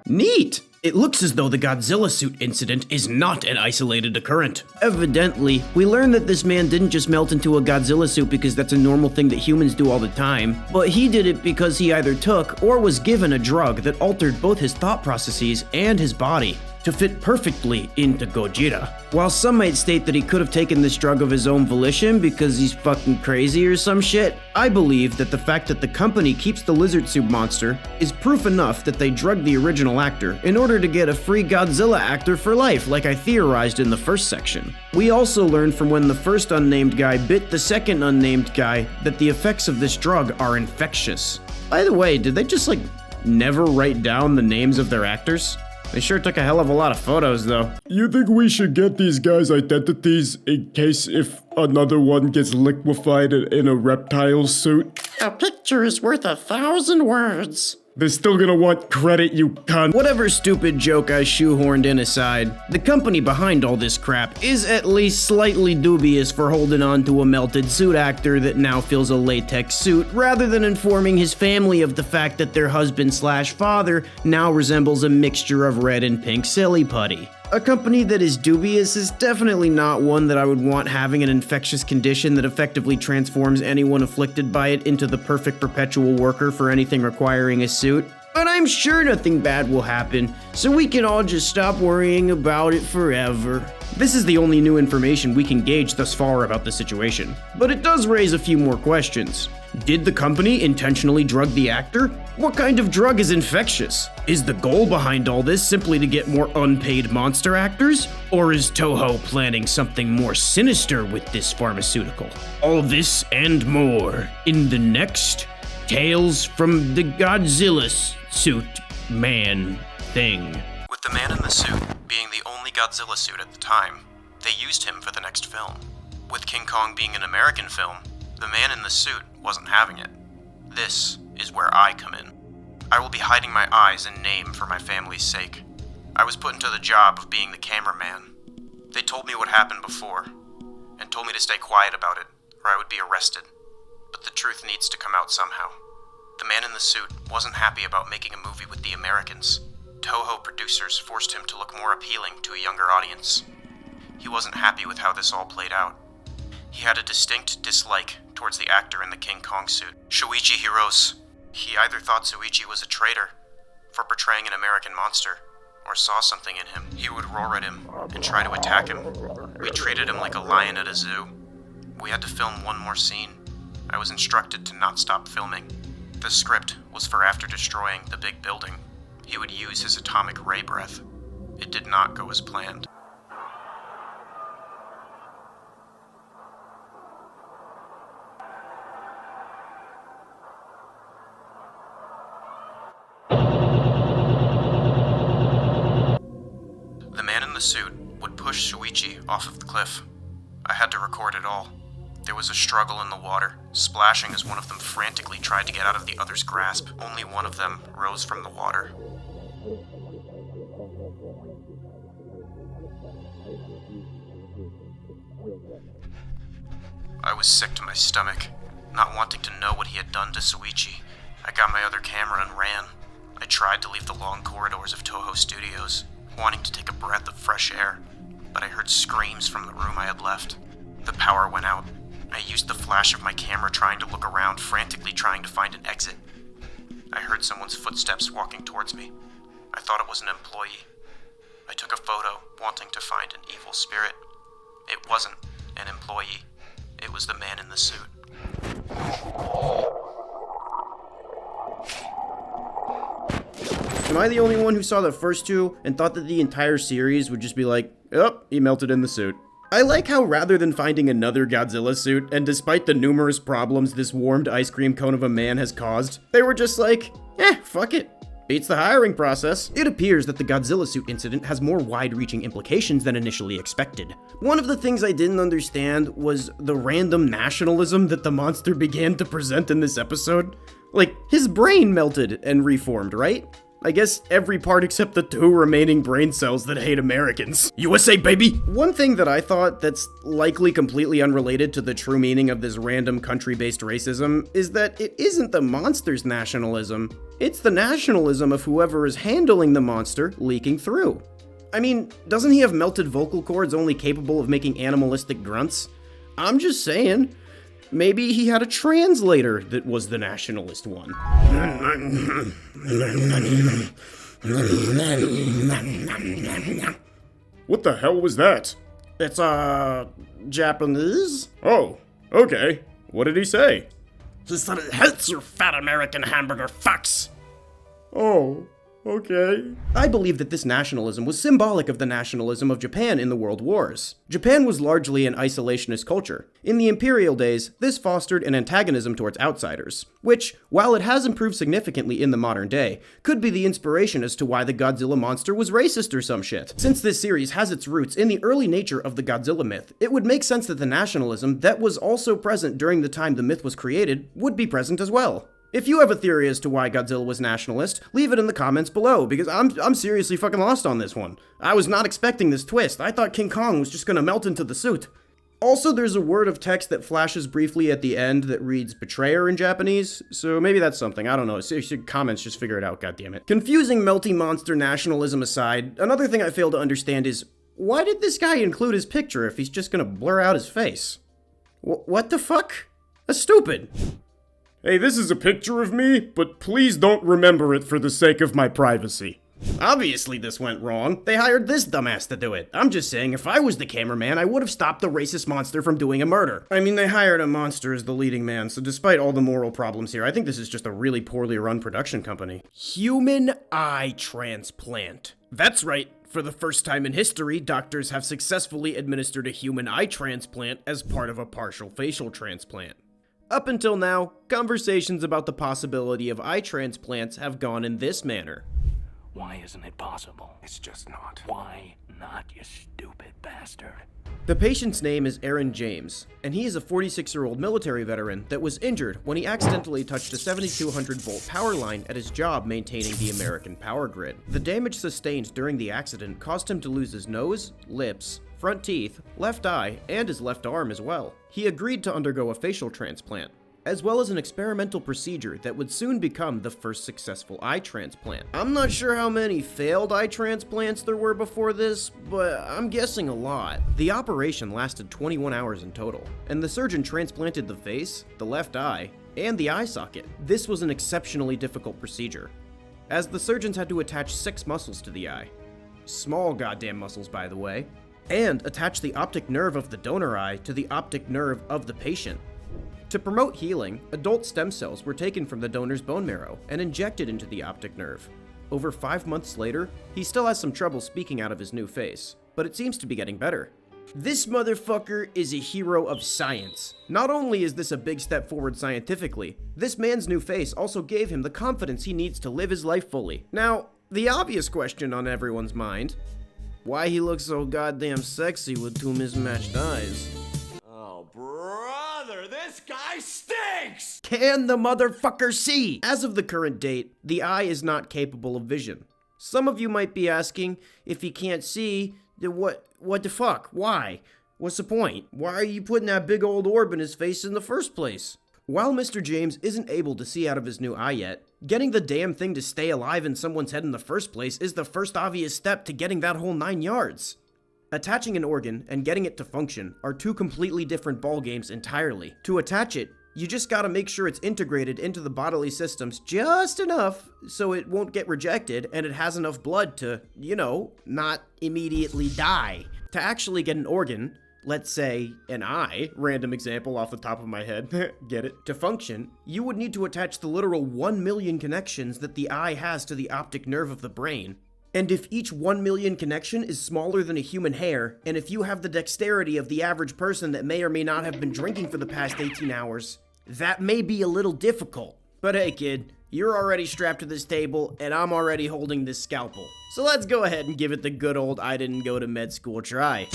Neat! It looks as though the Godzilla suit incident is not an isolated occurrence. Evidently, we learned that this man didn't just melt into a Godzilla suit because that's a normal thing that humans do all the time, but he did it because he either took or was given a drug that altered both his thought processes and his body to fit perfectly into Gojira. While some might state that he could have taken this drug of his own volition because he's fucking crazy or some shit, I believe that the fact that the company keeps the lizard soup monster is proof enough that they drugged the original actor in order to get a free Godzilla actor for life, like I theorized in the first section. We also learned from when the first unnamed guy bit the second unnamed guy that the effects of this drug are infectious. By the way, did they just never write down the names of their actors? They sure took a hell of a lot of photos, though. You think we should get these guys' identities in case if another one gets liquefied in a reptile suit? A picture is worth 1,000 words. They're still gonna want credit, you cunt. Whatever stupid joke I shoehorned in aside, the company behind all this crap is at least slightly dubious for holding on to a melted suit actor that now feels a latex suit, rather than informing his family of the fact that their husband/father now resembles a mixture of red and pink silly putty. A company that is dubious is definitely not one that I would want having an infectious condition that effectively transforms anyone afflicted by it into the perfect perpetual worker for anything requiring a suit. But I'm sure nothing bad will happen, so we can all just stop worrying about it forever. This is the only new information we can gauge thus far about the situation, but it does raise a few more questions. Did the company intentionally drug the actor? What kind of drug is infectious? Is the goal behind all this simply to get more unpaid monster actors? Or is Toho planning something more sinister with this pharmaceutical? All this and more in the next Tales from the Godzilla Suit Man thing. With the man in the suit being the only Godzilla suit at the time, they used him for the next film. With King Kong being an American film, the man in the suit wasn't having it. This is where I come in. I will be hiding my eyes and name for my family's sake. I was put into the job of being the cameraman. They told me what happened before, and told me to stay quiet about it, or I would be arrested. But the truth needs to come out somehow. The man in the suit wasn't happy about making a movie with the Americans. Toho producers forced him to look more appealing to a younger audience. He wasn't happy with how this all played out. He had a distinct dislike towards the actor in the King Kong suit, Shuichi Hirose. He either thought Shuichi was a traitor for portraying an American monster, or saw something in him. He would roar at him and try to attack him. We treated him like a lion at a zoo. We had to film one more scene. I was instructed to not stop filming. The script was for after destroying the big building, he would use his atomic ray breath. It did not go as planned. The man in the suit would push Shuichi off of the cliff. I had to record it all. There was a struggle in the water, splashing as one of them frantically tried to get out of the other's grasp. Only one of them rose from the water. I was sick to my stomach, not wanting to know what he had done to Shuichi. I got my other camera and ran. I tried to leave the long corridors of Toho Studios, wanting to take a breath of fresh air, but I heard screams from the room I had left. The power went out. I used the flash of my camera trying to look around, frantically trying to find an exit. I heard someone's footsteps walking towards me. I thought it was an employee. I took a photo, wanting to find an evil spirit. It wasn't an employee. It was the man in the suit. Am I the only one who saw the first two and thought that the entire series would just be like, oh, he melted in the suit? I like how rather than finding another Godzilla suit, and despite the numerous problems this warmed ice cream cone of a man has caused, they were just like, fuck it. Beats the hiring process. It appears that the Godzilla suit incident has more wide-reaching implications than initially expected. One of the things I didn't understand was the random nationalism that the monster began to present in this episode. Like, his brain melted and reformed, right? I guess every part except the 2 remaining brain cells that hate Americans. USA, baby! One thing that I thought that's likely completely unrelated to the true meaning of this random country-based racism is that it isn't the monster's nationalism. It's the nationalism of whoever is handling the monster leaking through. I mean, doesn't he have melted vocal cords only capable of making animalistic grunts? I'm just saying. Maybe he had a translator that was the nationalist one. What the hell was that? It's, Japanese? Oh, okay. What did he say? He said it hurts, you fat American hamburger fucks. Oh, okay. I believe that this nationalism was symbolic of the nationalism of Japan in the World Wars. Japan was largely an isolationist culture. In the imperial days, this fostered an antagonism towards outsiders, which, while it has improved significantly in the modern day, could be the inspiration as to why the Godzilla monster was racist or some shit. Since this series has its roots in the early nature of the Godzilla myth, it would make sense that the nationalism that was also present during the time the myth was created would be present as well. If you have a theory as to why Godzilla was nationalist, leave it in the comments below, because I'm seriously fucking lost on this one. I was not expecting this twist. I thought King Kong was just gonna melt into the suit. Also, there's a word of text that flashes briefly at the end that reads betrayer in Japanese, so maybe that's something, I don't know. Comments, just figure it out, goddammit. Confusing melty monster nationalism aside, another thing I fail to understand is, why did this guy include his picture if he's just gonna blur out his face? What the fuck? That's stupid. Hey, this is a picture of me, but please don't remember it for the sake of my privacy. Obviously this went wrong. They hired this dumbass to do it. I'm just saying, if I was the cameraman, I would have stopped the racist monster from doing a murder. I mean, they hired a monster as the leading man, so despite all the moral problems here, I think this is just a really poorly run production company. Human eye transplant. That's right. For the first time in history, doctors have successfully administered a human eye transplant as part of a partial facial transplant. Up until now, conversations about the possibility of eye transplants have gone in this manner. Why isn't it possible? It's just not. Why not, you stupid bastard? The patient's name is Aaron James, and he is a 46-year-old military veteran that was injured when he accidentally touched a 7200-volt power line at his job maintaining the American power grid. The damage sustained during the accident caused him to lose his nose, lips, front teeth, left eye, and his left arm as well. He agreed to undergo a facial transplant, as well as an experimental procedure that would soon become the first successful eye transplant. I'm not sure how many failed eye transplants there were before this, but I'm guessing a lot. The operation lasted 21 hours in total, and the surgeon transplanted the face, the left eye, and the eye socket. This was an exceptionally difficult procedure, as the surgeons had to attach 6 muscles to the eye. Small goddamn muscles, by the way. And attach the optic nerve of the donor eye to the optic nerve of the patient. To promote healing, adult stem cells were taken from the donor's bone marrow and injected into the optic nerve. Over 5 months later, he still has some trouble speaking out of his new face, but it seems to be getting better. This motherfucker is a hero of science. Not only is this a big step forward scientifically, this man's new face also gave him the confidence he needs to live his life fully. Now, the obvious question on everyone's mind: why he looks so goddamn sexy with 2 mismatched eyes? Oh, brother, this guy stinks! Can the motherfucker see? As of the current date, the eye is not capable of vision. Some of you might be asking, if he can't see, then what the fuck? Why? What's the point? Why are you putting that big old orb in his face in the first place? While Mr. James isn't able to see out of his new eye yet, getting the damn thing to stay alive in someone's head in the first place is the first obvious step to getting that whole 9 yards. Attaching an organ and getting it to function are 2 completely different ballgames entirely. To attach it, you just gotta make sure it's integrated into the bodily systems just enough so it won't get rejected and it has enough blood to, not immediately die. To actually get an organ, let's say an eye, random example off the top of my head, get it? To function, you would need to attach the literal 1 million connections that the eye has to the optic nerve of the brain. And if each 1 million connection is smaller than a human hair, and if you have the dexterity of the average person that may or may not have been drinking for the past 18 hours, that may be a little difficult. But hey kid, you're already strapped to this table, and I'm already holding this scalpel. So let's go ahead and give it the good old I didn't go to med school try.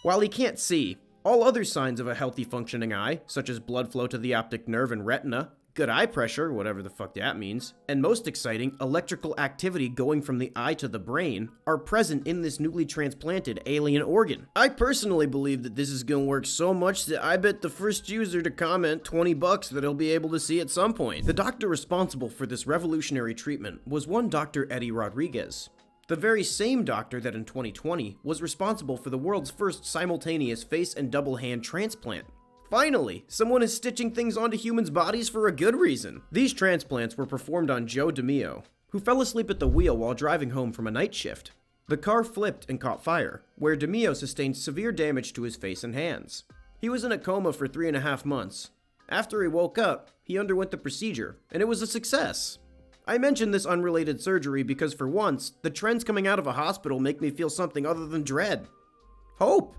While he can't see, all other signs of a healthy functioning eye, such as blood flow to the optic nerve and retina, good eye pressure, whatever the fuck that means, and most exciting, electrical activity going from the eye to the brain are present in this newly transplanted alien organ. I personally believe that this is gonna work so much that I bet the first user to comment $20 that he'll be able to see at some point. The doctor responsible for this revolutionary treatment was one Dr. Eddie Rodriguez, the very same doctor that in 2020 was responsible for the world's first simultaneous face and double hand transplant. Finally, someone is stitching things onto humans' bodies for a good reason. These transplants were performed on Joe DeMio, who fell asleep at the wheel while driving home from a night shift. The car flipped and caught fire, where DeMio sustained severe damage to his face and hands. He was in a coma for 3.5 months. After he woke up, he underwent the procedure, and it was a success. I mention this unrelated surgery because for once, the trends coming out of a hospital make me feel something other than dread. Hope.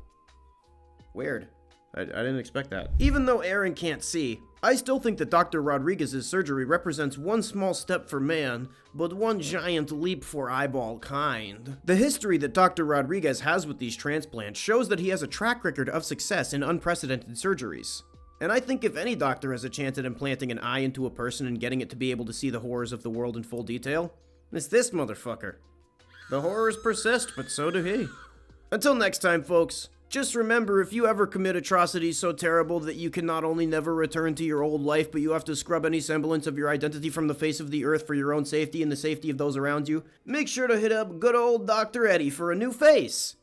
Weird. I didn't expect that. Even though Aaron can't see, I still think that Dr. Rodriguez's surgery represents one small step for man, but one giant leap for eyeball kind. The history that Dr. Rodriguez has with these transplants shows that he has a track record of success in unprecedented surgeries. And I think if any doctor has a chance at implanting an eye into a person and getting it to be able to see the horrors of the world in full detail, it's this motherfucker. The horrors persist, but so do he. Until next time, folks. Just remember, if you ever commit atrocities so terrible that you can not only never return to your old life, but you have to scrub any semblance of your identity from the face of the earth for your own safety and the safety of those around you, make sure to hit up good old Dr. Eddie for a new face.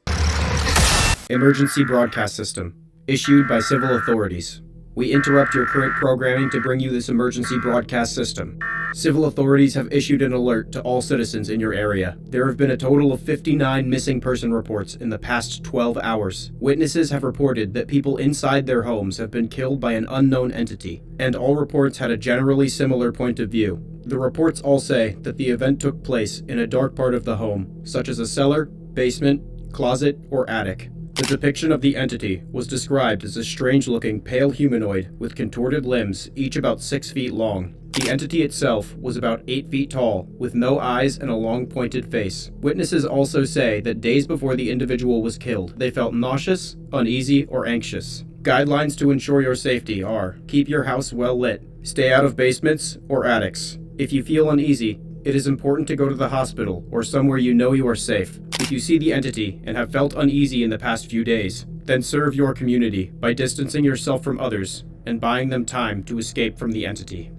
Emergency Broadcast System. Issued by civil authorities. We interrupt your current programming to bring you this emergency broadcast system. Civil authorities have issued an alert to all citizens in your area. There have been a total of 59 missing person reports in the past 12 hours. Witnesses have reported that people inside their homes have been killed by an unknown entity, and all reports had a generally similar point of view. The reports all say that the event took place in a dark part of the home, such as a cellar, basement, closet, or attic. The depiction of the entity was described as a strange-looking pale humanoid with contorted limbs, each about 6 feet long. The entity itself was about 8 feet tall, with no eyes and a long pointed face. Witnesses also say that days before the individual was killed, they felt nauseous, uneasy, or anxious. Guidelines to ensure your safety are: keep your house well lit, stay out of basements or attics. If you feel uneasy, it is important to go to the hospital or somewhere you know you are safe. If you see the entity and have felt uneasy in the past few days, then serve your community by distancing yourself from others and buying them time to escape from the entity.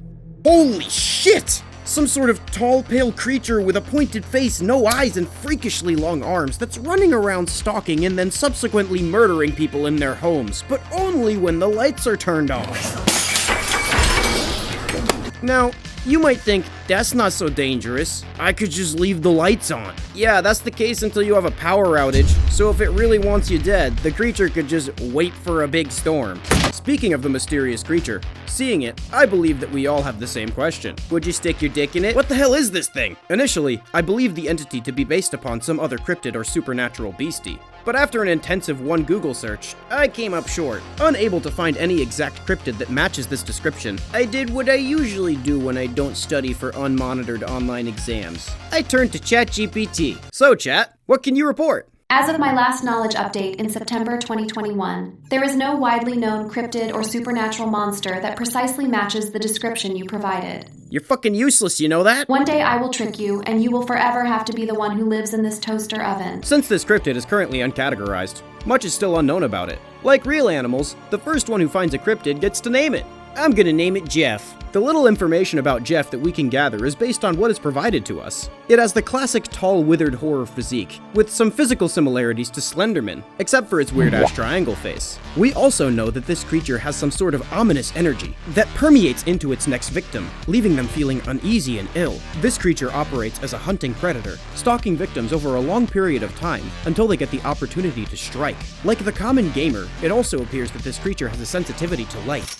Holy shit! Some sort of tall, pale creature with a pointed face, no eyes, and freakishly long arms that's running around stalking and then subsequently murdering people in their homes, but only when the lights are turned on. Now, you might think, that's not so dangerous. I could just leave the lights on. Yeah, that's the case until you have a power outage, so if it really wants you dead, the creature could just wait for a big storm. Speaking of the mysterious creature, seeing it, I believe that we all have the same question. Would you stick your dick in it? What the hell is this thing? Initially, I believed the entity to be based upon some other cryptid or supernatural beastie. But after an intensive one Google search, I came up short. Unable to find any exact cryptid that matches this description, I did what I usually do when I don't study for unmonitored online exams. I turned to ChatGPT. So Chat, what can you report? As of my last knowledge update in September 2021, there is no widely known cryptid or supernatural monster that precisely matches the description you provided. You're fucking useless, you know that? One day I will trick you, and you will forever have to be the one who lives in this toaster oven. Since this cryptid is currently uncategorized, much is still unknown about it. Like real animals, the first one who finds a cryptid gets to name it. I'm gonna name it Jeff. The little information about Jeff that we can gather is based on what is provided to us. It has the classic tall, withered horror physique, with some physical similarities to Slenderman, except for its weird-ass triangle face. We also know that this creature has some sort of ominous energy that permeates into its next victim, leaving them feeling uneasy and ill. This creature operates as a hunting predator, stalking victims over a long period of time until they get the opportunity to strike. Like the common gamer, it also appears that this creature has a sensitivity to light.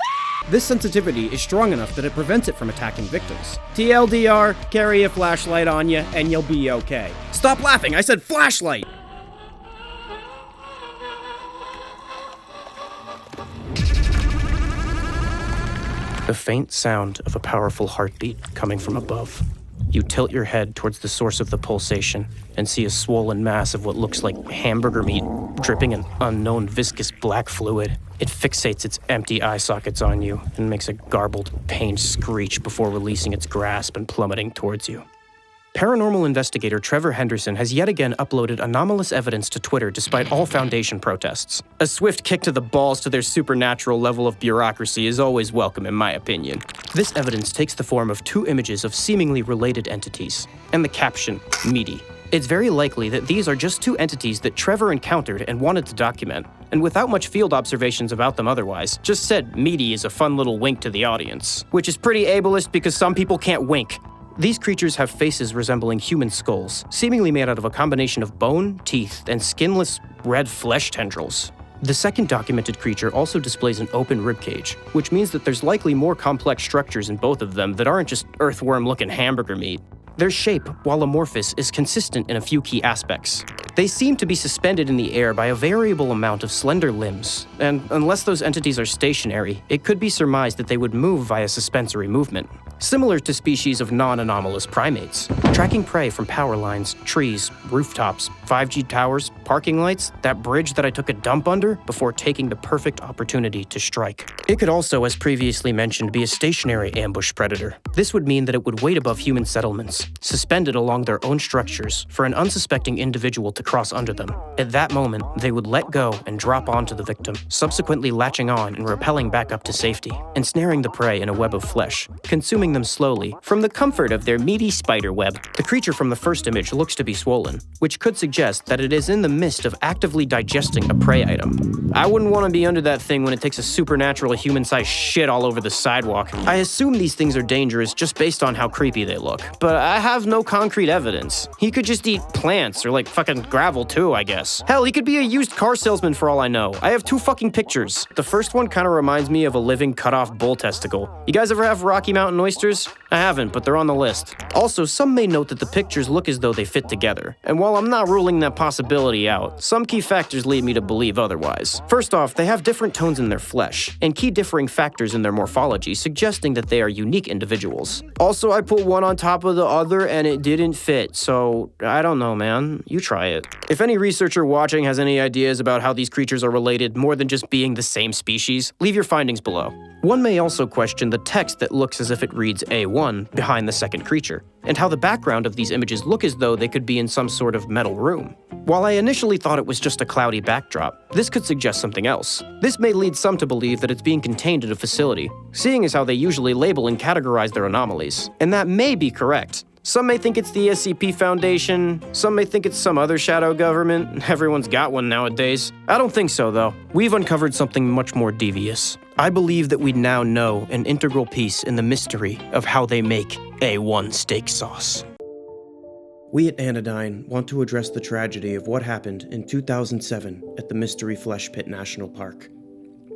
This sensitivity is strong enough that it prevents it from attacking victims. TLDR, carry a flashlight on you and you'll be okay. Stop laughing, I said flashlight! The faint sound of a powerful heartbeat coming from above. You tilt your head towards the source of the pulsation and see a swollen mass of what looks like hamburger meat dripping an unknown viscous black fluid. It fixates its empty eye sockets on you and makes a garbled, pained screech before releasing its grasp and plummeting towards you. Paranormal investigator Trevor Henderson has yet again uploaded anomalous evidence to Twitter despite all Foundation protests. A swift kick to the balls to their supernatural level of bureaucracy is always welcome in my opinion. This evidence takes the form of 2 images of seemingly related entities, and the caption, meaty. It's very likely that these are just 2 entities that Trevor encountered and wanted to document, and without much field observations about them otherwise, just said meaty is a fun little wink to the audience. Which is pretty ableist because some people can't wink. These creatures have faces resembling human skulls, seemingly made out of a combination of bone, teeth, and skinless red flesh tendrils. The second documented creature also displays an open ribcage, which means that there's likely more complex structures in both of them that aren't just earthworm-looking hamburger meat. Their shape, while amorphous, is consistent in a few key aspects. They seem to be suspended in the air by a variable amount of slender limbs, and unless those entities are stationary, it could be surmised that they would move via suspensory movement, similar to species of non-anomalous primates, tracking prey from power lines, trees, rooftops, 5G towers, parking lights, that bridge that I took a dump under before taking the perfect opportunity to strike. It could also, as previously mentioned, be a stationary ambush predator. This would mean that it would wait above human settlements, suspended along their own structures for an unsuspecting individual to cross under them. At that moment, they would let go and drop onto the victim, subsequently latching on and rappelling back up to safety, ensnaring the prey in a web of flesh, consuming them slowly from the comfort of their meaty spider web. The creature from the first image looks to be swollen, which could suggest that it is in the midst of actively digesting a prey item. I wouldn't want to be under that thing when it takes a supernatural human-sized shit all over the sidewalk. I assume these things are dangerous just based on how creepy they look, but I have no concrete evidence. He could just eat plants or like fucking gravel too, I guess. Hell, he could be a used car salesman for all I know. I have 2 fucking pictures. The first one kind of reminds me of a living cut-off bull testicle. You guys ever have Rocky Mountain oysters? I haven't, but they're on the list. Also, some may note that the pictures look as though they fit together. And while I'm not ruling that possibility out, some key factors lead me to believe otherwise. First off, they have different tones in their flesh, and key differing factors in their morphology, suggesting that they are unique individuals. Also, I put one on top of the other and it didn't fit, so I don't know, man. You try it. If any researcher watching has any ideas about how these creatures are related more than just being the same species, leave your findings below. One may also question the text that looks as if it reads A1 behind the second creature, and how the background of these images look as though they could be in some sort of metal room. While I initially thought it was just a cloudy backdrop, this could suggest something else. This may lead some to believe that it's being contained at a facility, seeing as how they usually label and categorize their anomalies. And that may be correct. Some may think it's the SCP Foundation, some may think it's some other shadow government. Everyone's got one nowadays. I don't think so, though. We've uncovered something much more devious. I believe that we now know an integral piece in the mystery of how they make A1 steak sauce. We at Anodyne want to address the tragedy of what happened in 2007 at the Mystery Flesh Pit National Park.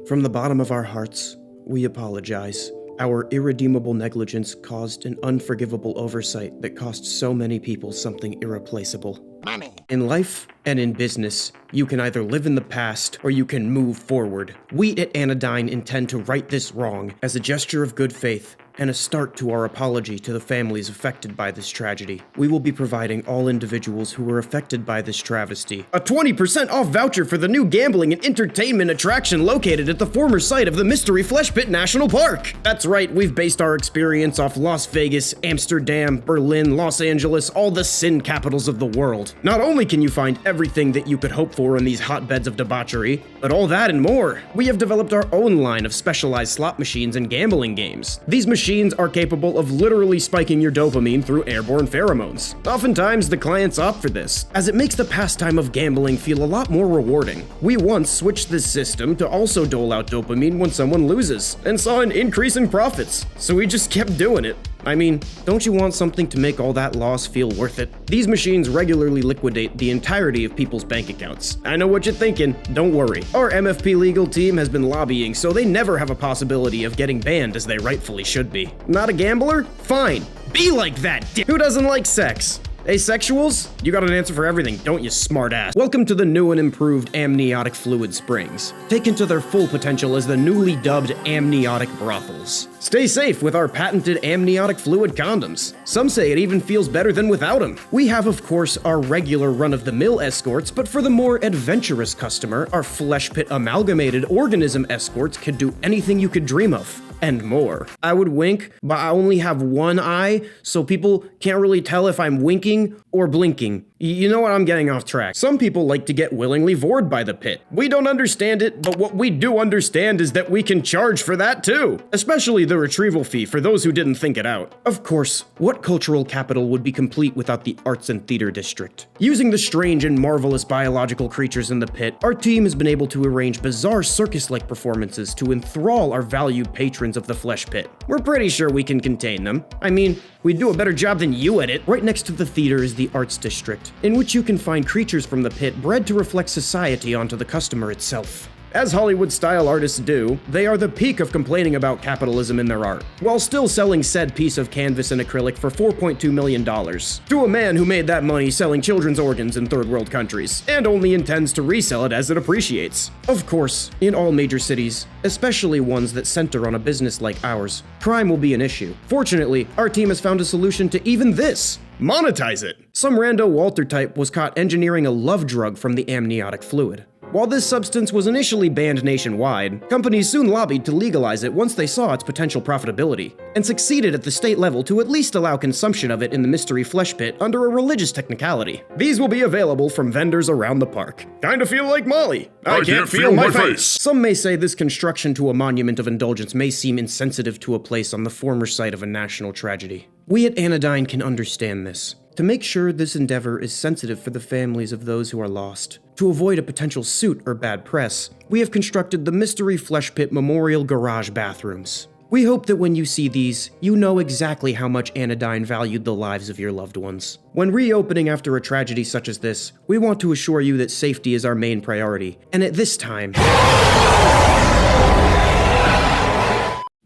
From the bottom of our hearts, we apologize. Our irredeemable negligence caused an unforgivable oversight that cost so many people something irreplaceable. Money. In life and in business, you can either live in the past or you can move forward. We at Anodyne intend to right this wrong as a gesture of good faith and a start to our apology to the families affected by this tragedy. We will be providing all individuals who were affected by this travesty a 20% off voucher for the new gambling and entertainment attraction located at the former site of the Mystery Flesh Pit National Park. That's right, we've based our experience off Las Vegas, Amsterdam, Berlin, Los Angeles, all the sin capitals of the world. Not only can you find everything that you could hope for in these hotbeds of debauchery, but all that and more. We have developed our own line of specialized slot machines and gambling games. These machines are capable of literally spiking your dopamine through airborne pheromones. Oftentimes, the clients opt for this, as it makes the pastime of gambling feel a lot more rewarding. We once switched this system to also dole out dopamine when someone loses, and saw an increase in profits, so we just kept doing it. I mean, don't you want something to make all that loss feel worth it? These machines regularly liquidate the entirety of people's bank accounts. I know what you're thinking, don't worry. Our MFP legal team has been lobbying, so they never have a possibility of getting banned as they rightfully should be. Not a gambler? Fine. Be like that, Who doesn't like sex? Asexuals? You got an answer for everything, don't you, smartass? Welcome to the new and improved amniotic fluid springs, taken to their full potential as the newly dubbed amniotic brothels. Stay safe with our patented amniotic fluid condoms. Some say it even feels better than without them. We have, of course, our regular run-of-the-mill escorts, but for the more adventurous customer, our flesh pit amalgamated organism escorts can do anything you could dream of. And more. I would wink, but I only have one eye, so people can't really tell if I'm winking or blinking. You know what, I'm getting off track. Some people like to get willingly vored by the pit. We don't understand it, but what we do understand is that we can charge for that too. Especially the retrieval fee for those who didn't think it out. Of course, what cultural capital would be complete without the Arts and Theater District? Using the strange and marvelous biological creatures in the pit, our team has been able to arrange bizarre circus-like performances to enthrall our valued patrons of the flesh pit. We're pretty sure we can contain them. I mean, we do a better job than you at it. Right next to the theater is the Arts District, in which you can find creatures from the pit bred to reflect society onto the customer itself. As Hollywood-style artists do, they are the peak of complaining about capitalism in their art, while still selling said piece of canvas and acrylic for $4.2 million, to a man who made that money selling children's organs in third world countries, and only intends to resell it as it appreciates. Of course, in all major cities, especially ones that center on a business like ours, crime will be an issue. Fortunately, our team has found a solution to even this. Monetize it! Some rando Walter type was caught engineering a love drug from the amniotic fluid. While this substance was initially banned nationwide, companies soon lobbied to legalize it once they saw its potential profitability, and succeeded at the state level to at least allow consumption of it in the mystery flesh pit under a religious technicality. These will be available from vendors around the park. Kinda feel like Molly. I can't feel my face. Some may say this construction to a monument of indulgence may seem insensitive to a place on the former site of a national tragedy. We at Anodyne can understand this. To make sure this endeavor is sensitive for the families of those who are lost. To avoid a potential suit or bad press, we have constructed the Mystery Flesh Pit Memorial Garage bathrooms. We hope that when you see these, you know exactly how much Anodyne valued the lives of your loved ones. When reopening after a tragedy such as this, we want to assure you that safety is our main priority, and at this time,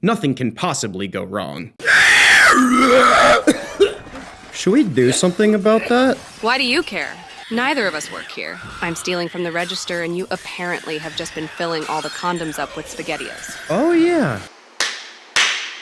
nothing can possibly go wrong. Should we do something about that? Why do you care? Neither of us work here. I'm stealing from the register, and you apparently have just been filling all the condoms up with SpaghettiOs. Oh yeah.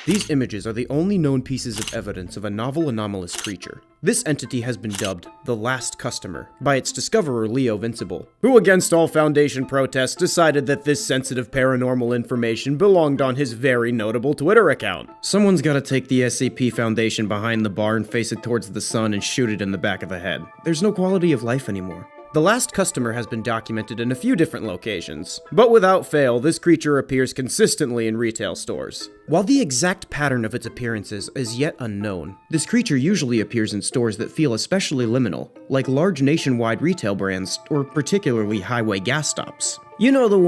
These images are the only known pieces of evidence of a novel anomalous creature. This entity has been dubbed the Last Customer by its discoverer Leo Vincible, who against all Foundation protests decided that this sensitive paranormal information belonged on his very notable Twitter account. Someone's gotta take the SCP Foundation behind the bar and face it towards the sun and shoot it in the back of the head. There's no quality of life anymore. The Last Customer has been documented in a few different locations, but without fail, this creature appears consistently in retail stores. While the exact pattern of its appearances is yet unknown, this creature usually appears in stores that feel especially liminal, like large nationwide retail brands or particularly highway gas stops. You know the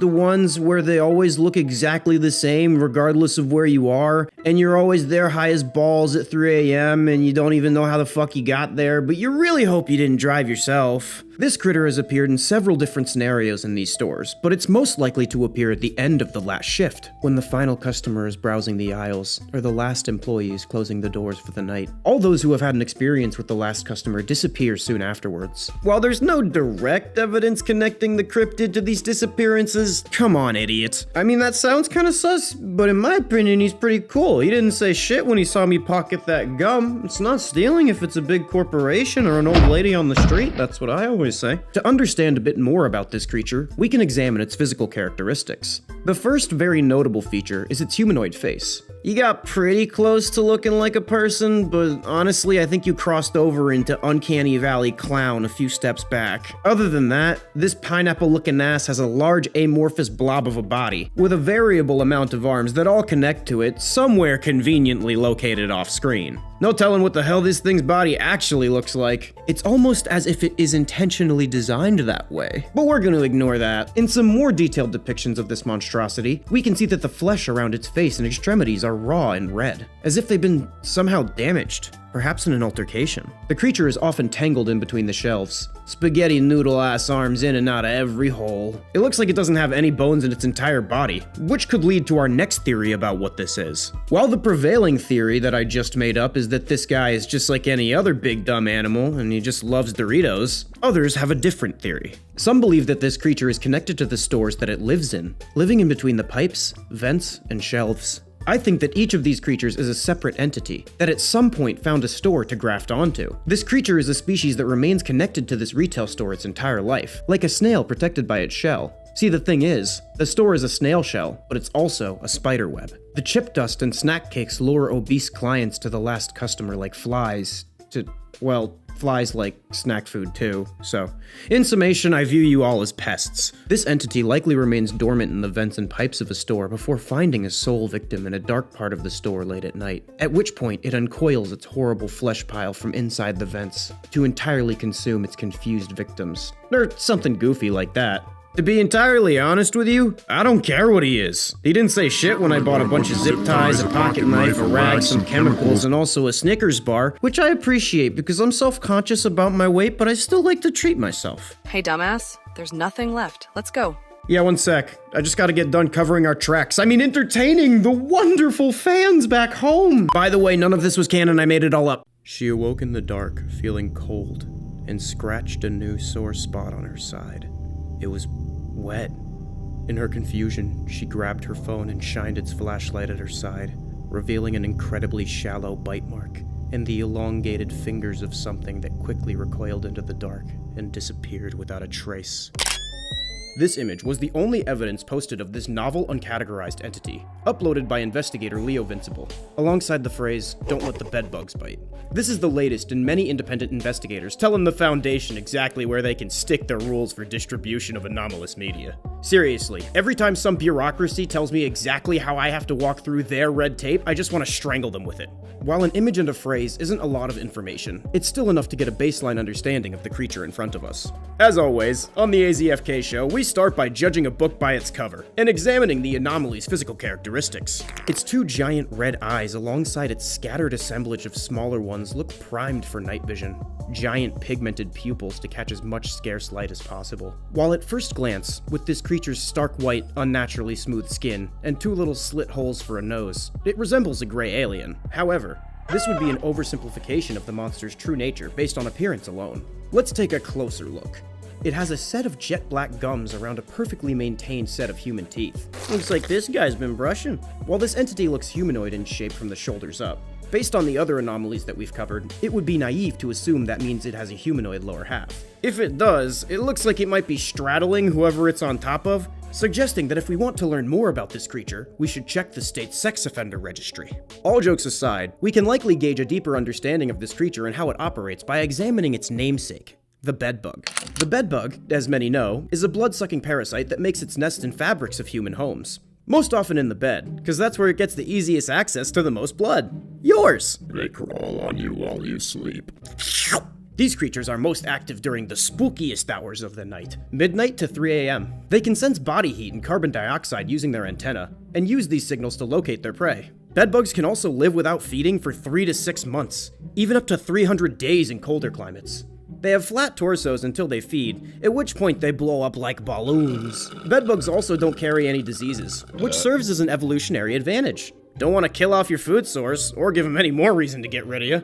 ones where they always look exactly the same regardless of where you are, and you're always there high as balls at 3 a.m. and you don't even know how the fuck you got there, but you really hope you didn't drive yourself. This critter has appeared in several different scenarios in these stores, but it's most likely to appear at the end of the last shift, when the final customer is browsing the aisles, or the last employee is closing the doors for the night. All those who have had an experience with the Last Customer disappear soon afterwards. While there's no direct evidence connecting the cryptid to these disappearances, come on, idiot. I mean, that sounds kinda sus, but in my opinion, he's pretty cool. He didn't say shit when he saw me pocket that gum. It's not stealing if it's a big corporation or an old lady on the street, that's what I always say. To understand a bit more about this creature, we can examine its physical characteristics. The first very notable feature is its humanoid face. You got pretty close to looking like a person, but honestly, I think you crossed over into Uncanny Valley Clown a few steps back. Other than that, this pineapple-looking ass has a large amorphous blob of a body, with a variable amount of arms that all connect to it, somewhere conveniently located off-screen. No telling what the hell this thing's body actually looks like. It's almost as if it is intentionally designed that way. But we're gonna ignore that. In some more detailed depictions of this monstrosity, we can see that the flesh around its face and extremities are are raw and red, as if they've been somehow damaged, perhaps in an altercation. The creature is often tangled in between the shelves, spaghetti noodle-ass arms in and out of every hole. It looks like it doesn't have any bones in its entire body, which could lead to our next theory about what this is. While the prevailing theory that I just made up is that this guy is just like any other big dumb animal and he just loves Doritos, others have a different theory. Some believe that this creature is connected to the stores that it lives in, living in between the pipes, vents, and shelves. I think that each of these creatures is a separate entity, that at some point found a store to graft onto. This creature is a species that remains connected to this retail store its entire life, like a snail protected by its shell. See, the thing is, the store is a snail shell, but it's also a spider web. The chip dust and snack cakes lure obese clients to the last customer like flies to, well, flies like snack food too, so. In summation, I view you all as pests. This entity likely remains dormant in the vents and pipes of a store before finding a sole victim in a dark part of the store late at night, at which point it uncoils its horrible flesh pile from inside the vents to entirely consume its confused victims, or something goofy like that. To be entirely honest with you, I don't care what he is. He didn't say shit when I bought a bunch of zip ties, a pocket knife, a rag, some chemicals, and also a Snickers bar, which I appreciate because I'm self-conscious about my weight, but I still like to treat myself. Hey, dumbass, there's nothing left. Let's go. Yeah, one sec. I just gotta get done covering our tracks. I mean, entertaining the wonderful fans back home. By the way, none of this was canon. I made it all up. She awoke in the dark, feeling cold, and scratched a new sore spot on her side. It was wet. In her confusion, she grabbed her phone and shined its flashlight at her side, revealing an incredibly shallow bite mark and the elongated fingers of something that quickly recoiled into the dark and disappeared without a trace. This image was the only evidence posted of this novel uncategorized entity, uploaded by investigator Leo Vincible, alongside the phrase, "Don't let the bedbugs bite." This is the latest in many independent investigators telling the Foundation exactly where they can stick their rules for distribution of anomalous media. Seriously, every time some bureaucracy tells me exactly how I have to walk through their red tape, I just want to strangle them with it. While an image and a phrase isn't a lot of information, it's still enough to get a baseline understanding of the creature in front of us. As always, on the AZFK show, we start by judging a book by its cover and examining the anomaly's physical characteristics. Its two giant red eyes alongside its scattered assemblage of smaller ones look primed for night vision. Giant pigmented pupils to catch as much scarce light as possible. While at first glance, with this creature's stark white, unnaturally smooth skin and two little slit holes for a nose, it resembles a gray alien. However, this would be an oversimplification of the monster's true nature based on appearance alone. Let's take a closer look. It has a set of jet black gums around a perfectly maintained set of human teeth. Looks like this guy's been brushing. While this entity looks humanoid in shape from the shoulders up, based on the other anomalies that we've covered, it would be naive to assume that means it has a humanoid lower half. If it does, it looks like it might be straddling whoever it's on top of, suggesting that if we want to learn more about this creature, we should check the state's sex offender registry. All jokes aside, we can likely gauge a deeper understanding of this creature and how it operates by examining its namesake, the bedbug. The bedbug, as many know, is a blood-sucking parasite that makes its nest in fabrics of human homes. Most often in the bed, because that's where it gets the easiest access to the most blood. Yours! They crawl on you while you sleep. These creatures are most active during the spookiest hours of the night, midnight to 3 a.m. They can sense body heat and carbon dioxide using their antenna, and use these signals to locate their prey. Bedbugs can also live without feeding for 3 to 6 months, even up to 300 days in colder climates. They have flat torsos until they feed, at which point they blow up like balloons. Bedbugs also don't carry any diseases, which serves as an evolutionary advantage. Don't want to kill off your food source, or give them any more reason to get rid of you.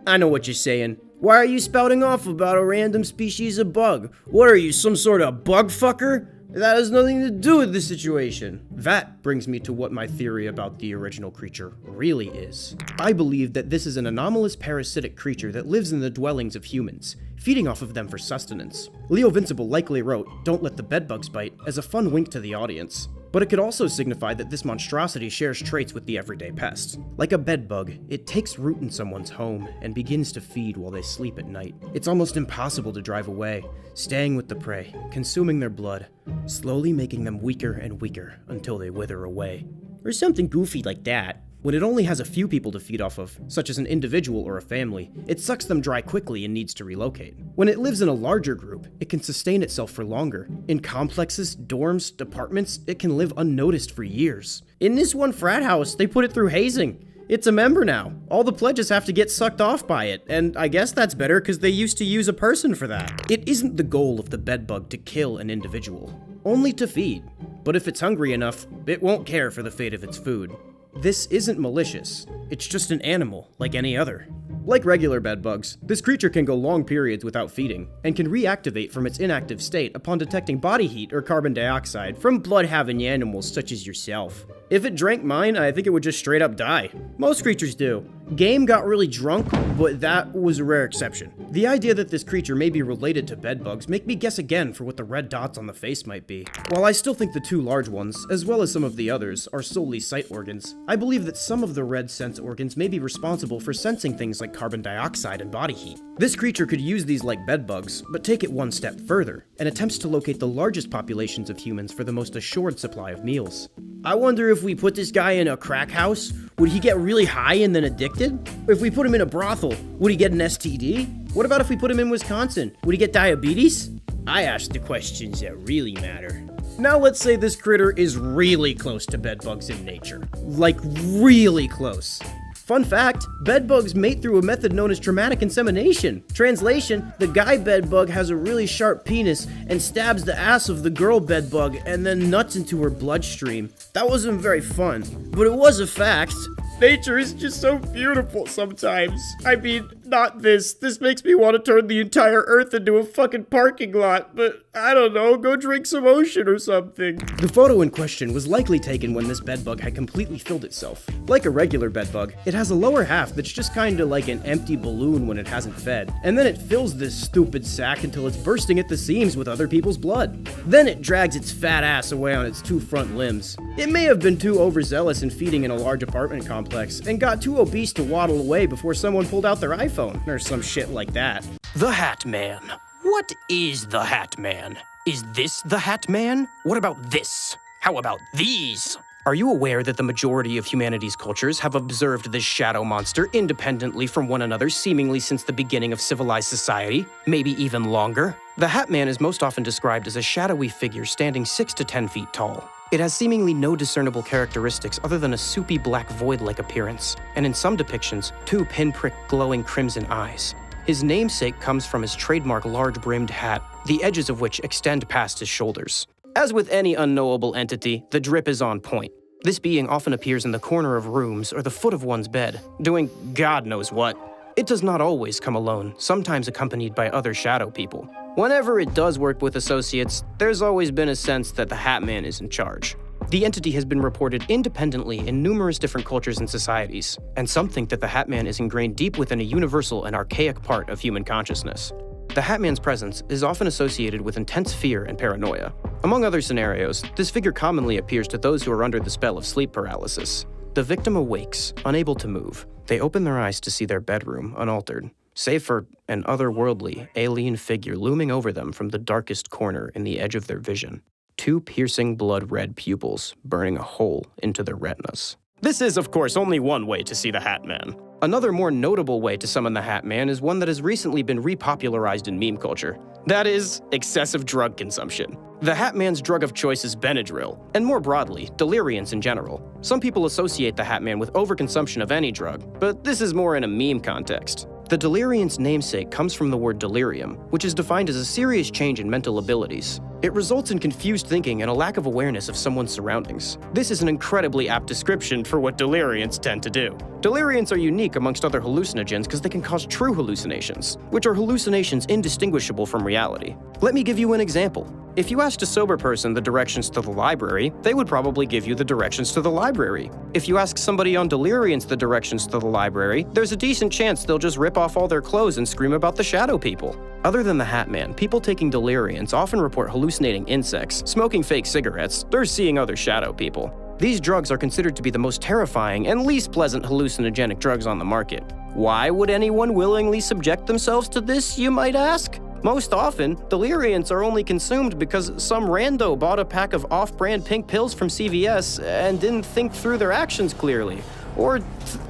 I know what you're saying. Why are you spouting off about a random species of bug? What are you, some sort of bug fucker? That has nothing to do with the situation. That brings me to what my theory about the original creature really is. I believe that this is an anomalous parasitic creature that lives in the dwellings of humans, feeding off of them for sustenance. Leo Vincible likely wrote, "Don't let the bedbugs bite," as a fun wink to the audience. But it could also signify that this monstrosity shares traits with the everyday pest. Like a bedbug, it takes root in someone's home and begins to feed while they sleep at night. It's almost impossible to drive away, staying with the prey, consuming their blood, slowly making them weaker and weaker until they wither away. Or something goofy like that. When it only has a few people to feed off of, such as an individual or a family, it sucks them dry quickly and needs to relocate. When it lives in a larger group, it can sustain itself for longer. In complexes, dorms, departments, it can live unnoticed for years. In this one frat house, they put it through hazing. It's a member now. All the pledges have to get sucked off by it, and I guess that's better because they used to use a person for that. It isn't the goal of the bedbug to kill an individual, only to feed. But if it's hungry enough, it won't care for the fate of its food. This isn't malicious, it's just an animal like any other. Like regular bedbugs, this creature can go long periods without feeding, and can reactivate from its inactive state upon detecting body heat or carbon dioxide from blood-having animals such as yourself. If it drank mine, I think it would just straight up die. Most creatures do. Game got really drunk, but that was a rare exception. The idea that this creature may be related to bedbugs make me guess again for what the red dots on the face might be. While I still think the two large ones, as well as some of the others, are solely sight organs, I believe that some of the red sense organs may be responsible for sensing things like carbon dioxide and body heat. This creature could use these like bedbugs, but take it one step further, and attempts to locate the largest populations of humans for the most assured supply of meals. I wonder if we put this guy in a crack house, would he get really high and then addicted? If we put him in a brothel, would he get an STD? What about if we put him in Wisconsin? Would he get diabetes? I ask the questions that really matter. Now let's say this critter is really close to bedbugs in nature. Like really close. Fun fact, bedbugs mate through a method known as traumatic insemination. Translation, the guy bedbug has a really sharp penis and stabs the ass of the girl bedbug and then nuts into her bloodstream. That wasn't very fun, but it was a fact. Nature is just so beautiful sometimes. I mean, not this. This makes me want to turn the entire Earth into a fucking parking lot, but I don't know, go drink some ocean or something. The photo in question was likely taken when this bedbug had completely filled itself. Like a regular bedbug, it has a lower half that's just kinda like an empty balloon when it hasn't fed, and then it fills this stupid sack until it's bursting at the seams with other people's blood. Then it drags its fat ass away on its two front limbs. It may have been too overzealous in feeding in a large apartment complex, and got too obese to waddle away before someone pulled out their iPhone, or some shit like that. The Hat Man. What is the Hat Man? Is this the Hat Man? What about this? How about these? Are you aware that the majority of humanity's cultures have observed this shadow monster independently from one another seemingly since the beginning of civilized society? Maybe even longer? The Hat Man is most often described as a shadowy figure standing 6 to 10 feet tall. It has seemingly no discernible characteristics other than a soupy black void-like appearance, and in some depictions, 2 pinprick glowing crimson eyes. His namesake comes from his trademark large-brimmed hat, the edges of which extend past his shoulders. As with any unknowable entity, the drip is on point. This being often appears in the corner of rooms or the foot of one's bed, doing God knows what. It does not always come alone, sometimes accompanied by other shadow people. Whenever it does work with associates, there's always been a sense that the Hat Man is in charge. The entity has been reported independently in numerous different cultures and societies, and some think that the Hat Man is ingrained deep within a universal and archaic part of human consciousness. The Hat Man's presence is often associated with intense fear and paranoia. Among other scenarios, this figure commonly appears to those who are under the spell of sleep paralysis. The victim awakes, unable to move. They open their eyes to see their bedroom unaltered, save for an otherworldly, alien figure looming over them from the darkest corner in the edge of their vision. 2 piercing blood-red pupils burning a hole into their retinas. This is, of course, only one way to see the Hat Man. Another more notable way to summon the Hat Man is one that has recently been repopularized in meme culture. That is, excessive drug consumption. The Hat Man's drug of choice is Benadryl, and more broadly, deliriants in general. Some people associate the Hat Man with overconsumption of any drug, but this is more in a meme context. The deliriant's namesake comes from the word delirium, which is defined as a serious change in mental abilities. It results in confused thinking and a lack of awareness of someone's surroundings. This is an incredibly apt description for what deliriants tend to do. Deliriants are unique amongst other hallucinogens because they can cause true hallucinations, which are hallucinations indistinguishable from reality. Let me give you an example. If you asked a sober person the directions to the library, they would probably give you the directions to the library. If you ask somebody on deliriants the directions to the library, there's a decent chance they'll just rip off all their clothes and scream about the shadow people. Other than the Hat Man, people taking deliriants often report hallucinating insects, smoking fake cigarettes, or seeing other shadow people. These drugs are considered to be the most terrifying and least pleasant hallucinogenic drugs on the market. Why would anyone willingly subject themselves to this, you might ask? Most often, deliriants are only consumed because some rando bought a pack of off-brand pink pills from CVS and didn't think through their actions clearly. Or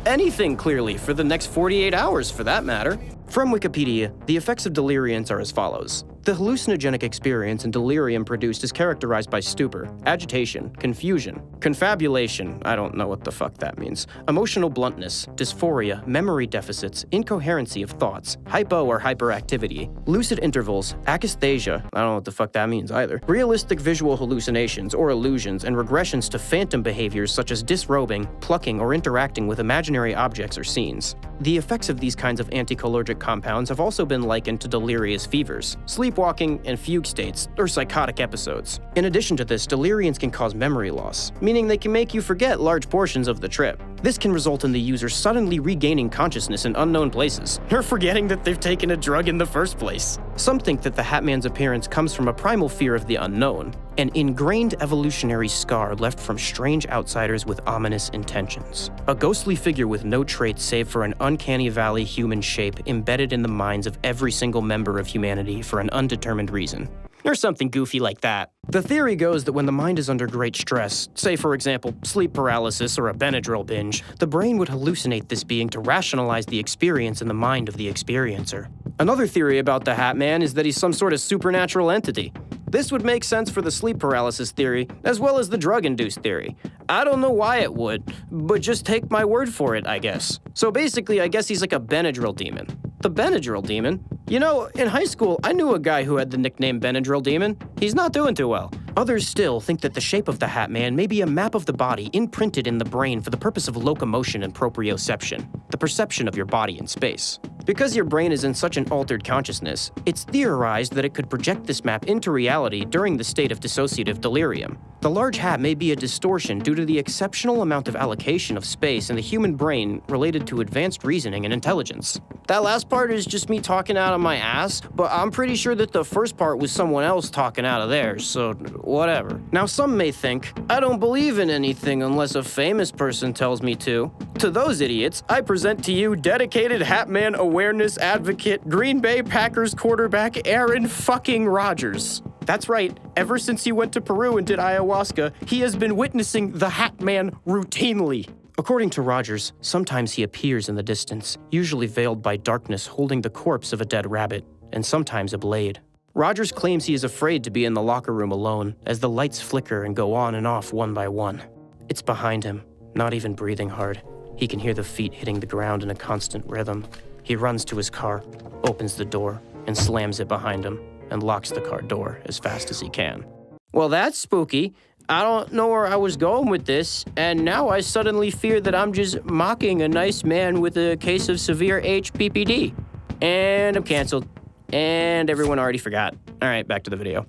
anything, clearly, for the next 48 hours, for that matter. From Wikipedia, the effects of deliriance are as follows. The hallucinogenic experience and delirium produced is characterized by stupor, agitation, confusion, confabulation, I don't know what the fuck that means, emotional bluntness, dysphoria, memory deficits, incoherency of thoughts, hypo or hyperactivity, lucid intervals, akathisia, I don't know what the fuck that means either, realistic visual hallucinations or illusions, and regressions to phantom behaviors such as disrobing, plucking, or interacting with imaginary objects or scenes. The effects of these kinds of anticholinergic compounds have also been likened to delirious fevers, sleepwalking, and fugue states, or psychotic episodes. In addition to this, deliriants can cause memory loss, meaning they can make you forget large portions of the trip. This can result in the user suddenly regaining consciousness in unknown places, or forgetting that they've taken a drug in the first place. Some think that the Hat Man's appearance comes from a primal fear of the unknown, an ingrained evolutionary scar left from strange outsiders with ominous intentions. A ghostly figure with no traits save for an uncanny valley human shape embedded in the minds of every single member of humanity for an undetermined reason. Or something goofy like that. The theory goes that when the mind is under great stress, say for example, sleep paralysis or a Benadryl binge, the brain would hallucinate this being to rationalize the experience in the mind of the experiencer. Another theory about the Hat Man is that he's some sort of supernatural entity. This would make sense for the sleep paralysis theory, as well as the drug-induced theory. I don't know why it would, but just take my word for it, I guess. So basically, I guess he's like a Benadryl demon. The Benadryl demon? You know, in high school, I knew a guy who had the nickname Benadryl Demon. He's not doing too well. Others still think that the shape of the Hat Man may be a map of the body imprinted in the brain for the purpose of locomotion and proprioception, the perception of your body in space. Because your brain is in such an altered consciousness, it's theorized that it could project this map into reality during the state of dissociative delirium. The large hat may be a distortion due to the exceptional amount of allocation of space in the human brain related to advanced reasoning and intelligence. That last part is just me talking out of my ass, but I'm pretty sure that the first part was someone else talking out of theirs, so whatever. Now some may think, I don't believe in anything unless a famous person tells me to. To those idiots, I present to you dedicated Hat Man awareness advocate, Green Bay Packers quarterback Aaron fucking Rodgers. That's right, ever since he went to Peru and did ayahuasca, he has been witnessing the Hat Man routinely. According to Rodgers, sometimes he appears in the distance, usually veiled by darkness holding the corpse of a dead rabbit, and sometimes a blade. Rodgers claims he is afraid to be in the locker room alone, as the lights flicker and go on and off one by one. It's behind him, not even breathing hard. He can hear the feet hitting the ground in a constant rhythm. He runs to his car, opens the door, and slams it behind him, and locks the car door as fast as he can. Well, that's spooky. I don't know where I was going with this, and now I suddenly fear that I'm just mocking a nice man with a case of severe HPPD. And I'm canceled. And everyone already forgot. All right, back to the video.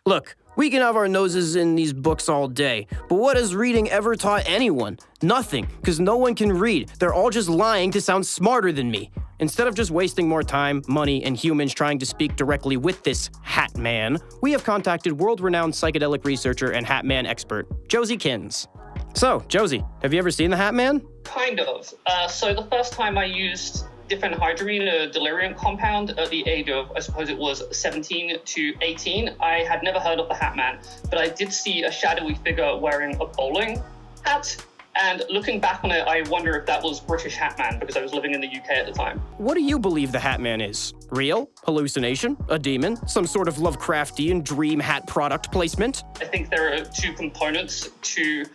Look, we can have our noses in these books all day, but what has reading ever taught anyone? Nothing, because no one can read. They're all just lying to sound smarter than me. Instead of just wasting more time, money, and humans trying to speak directly with this Hat Man, we have contacted world-renowned psychedelic researcher and Hat Man expert, Josie Kins. So, Josie, have you ever seen the Hat Man? Kind of. So the first time I used diphenhydramine, a delirium compound, at the age of, I suppose it was 17 to 18, I had never heard of the Hat Man, but I did see a shadowy figure wearing a bowling hat. And looking back on it, I wonder if that was British Hat Man, because I was living in the UK at the time. What do you believe the Hat Man is? Real? Hallucination? A demon? Some sort of Lovecraftian dream hat product placement? I think there are two components to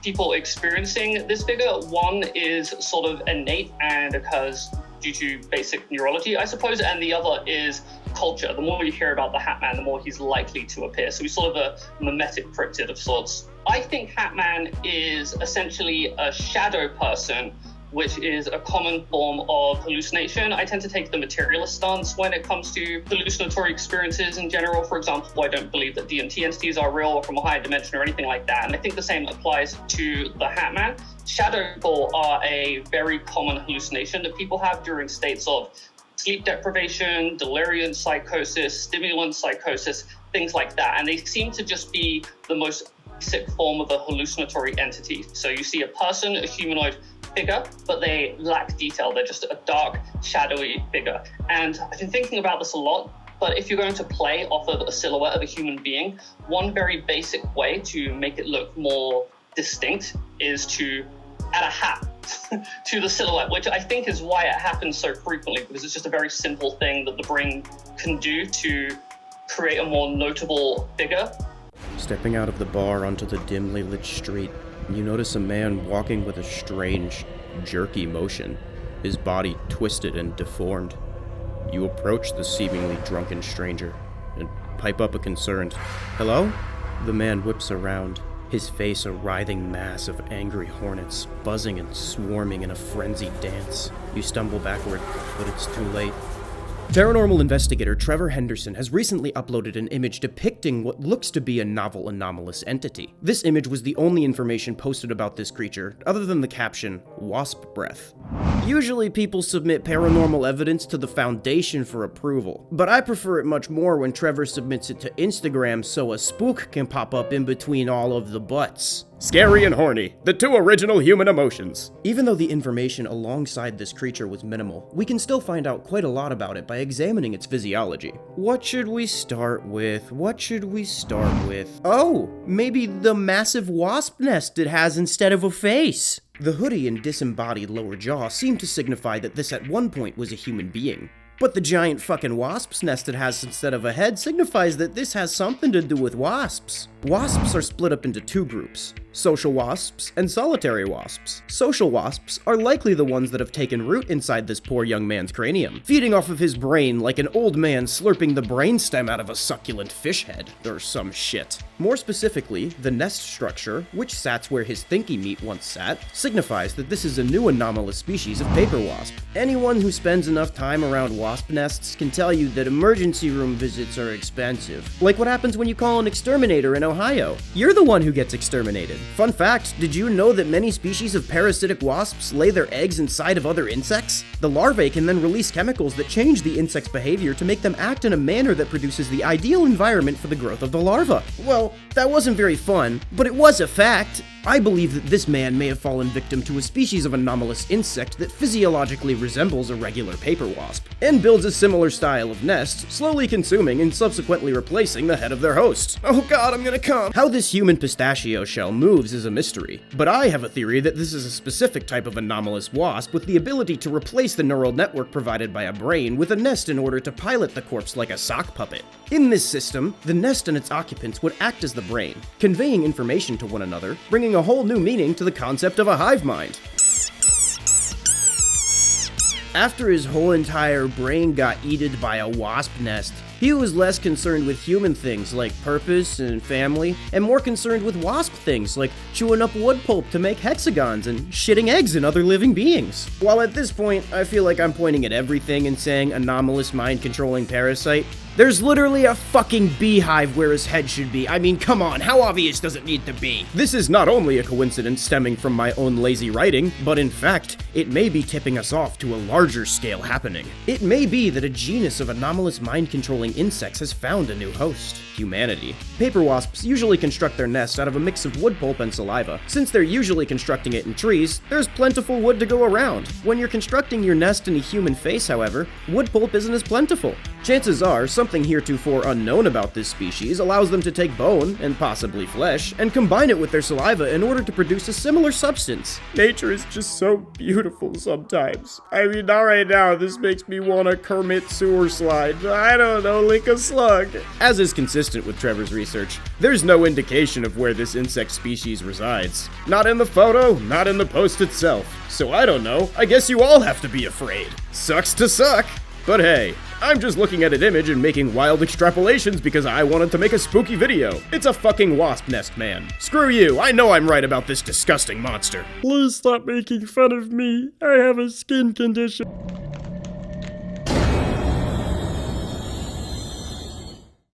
people experiencing this figure. One is sort of innate and occurs due to basic neurology, I suppose, and the other is culture. The more you hear about the Hat Man, the more he's likely to appear. So he's sort of a mimetic cryptid of sorts. I think Hat Man is essentially a shadow person, which is a common form of hallucination. I tend to take the materialist stance when it comes to hallucinatory experiences in general. For example, I don't believe that DMT entities are real or from a higher dimension or anything like that. And I think the same applies to the Hat Man. Shadow people are a very common hallucination that people have during states of sleep deprivation, delirium psychosis, stimulant psychosis, things like that. And they seem to just be the most basic form of a hallucinatory entity. So you see a person, a humanoid figure, but they lack detail. They're just a dark, shadowy figure. And I've been thinking about this a lot, but if you're going to play off of a silhouette of a human being, one very basic way to make it look more distinct is to add a hat to the silhouette, which I think is why it happens so frequently, because it's just a very simple thing that the brain can do to create a more notable figure. Stepping out of the bar onto the dimly lit street, you notice a man walking with a strange, jerky motion, his body twisted and deformed. You approach the seemingly drunken stranger and pipe up a concerned, "Hello?" The man whips around, his face a writhing mass of angry hornets, buzzing and swarming in a frenzied dance. You stumble backward, but it's too late. Paranormal investigator Trevor Henderson has recently uploaded an image depicting what looks to be a novel anomalous entity. This image was the only information posted about this creature, other than the caption, "Wasp breath." Usually people submit paranormal evidence to the Foundation for approval, but I prefer it much more when Trevor submits it to Instagram so a spook can pop up in between all of the butts. Scary and horny, the two original human emotions. Even though the information alongside this creature was minimal, we can still find out quite a lot about it by examining its physiology. What should we start with? Oh, maybe the massive wasp nest it has instead of a face. The hoodie and disembodied lower jaw seem to signify that this at one point was a human being. But the giant fucking wasp's nest it has instead of a head signifies that this has something to do with wasps. Wasps are split up into two groups, social wasps and solitary wasps. Social wasps are likely the ones that have taken root inside this poor young man's cranium, feeding off of his brain like an old man slurping the brainstem out of a succulent fish head, or some shit. More specifically, the nest structure, which sats where his thinky meat once sat, signifies that this is a new anomalous species of paper wasp. Anyone who spends enough time around wasp nests can tell you that emergency room visits are expensive. Like what happens when you call an exterminator in Ohio. You're the one who gets exterminated. Fun fact, did you know that many species of parasitic wasps lay their eggs inside of other insects? The larvae can then release chemicals that change the insect's behavior to make them act in a manner that produces the ideal environment for the growth of the larva. Well, that wasn't very fun, but it was a fact. I believe that this man may have fallen victim to a species of anomalous insect that physiologically resembles a regular paper wasp, and builds a similar style of nest, slowly consuming and subsequently replacing the head of their host. Oh god, I'm gonna come! How this human pistachio shell moves is a mystery, but I have a theory that this is a specific type of anomalous wasp with the ability to replace the neural network provided by a brain with a nest in order to pilot the corpse like a sock puppet. In this system, the nest and its occupants would act as the brain, conveying information to one another, bringing a whole new meaning to the concept of a hive mind. After his whole entire brain got eaten by a wasp nest, he was less concerned with human things like purpose and family, and more concerned with wasp things like chewing up wood pulp to make hexagons and shitting eggs in other living beings. While at this point, I feel like I'm pointing at everything and saying anomalous mind-controlling parasite, there's literally a fucking beehive where his head should be. I mean, come on, how obvious does it need to be? This is not only a coincidence stemming from my own lazy writing, but in fact, it may be tipping us off to a larger scale happening. It may be that a genus of anomalous mind-controlling insects has found a new host, humanity. Paper wasps usually construct their nest out of a mix of wood pulp and saliva. Since they're usually constructing it in trees, there's plentiful wood to go around. When you're constructing your nest in a human face, however, wood pulp isn't as plentiful. Chances are, something heretofore unknown about this species allows them to take bone, and possibly flesh, and combine it with their saliva in order to produce a similar substance. Nature is just so beautiful sometimes. I mean, not right now, this makes me want a Kermit sewer slide. I don't know, lick a slug. As is consistent with Trevor's research, there's no indication of where this insect species resides. Not in the photo, not in the post itself. So I don't know, I guess you all have to be afraid. Sucks to suck. But hey, I'm just looking at an image and making wild extrapolations because I wanted to make a spooky video. It's a fucking wasp nest, man. Screw you, I know I'm right about this disgusting monster. Please stop making fun of me. I have a skin condition.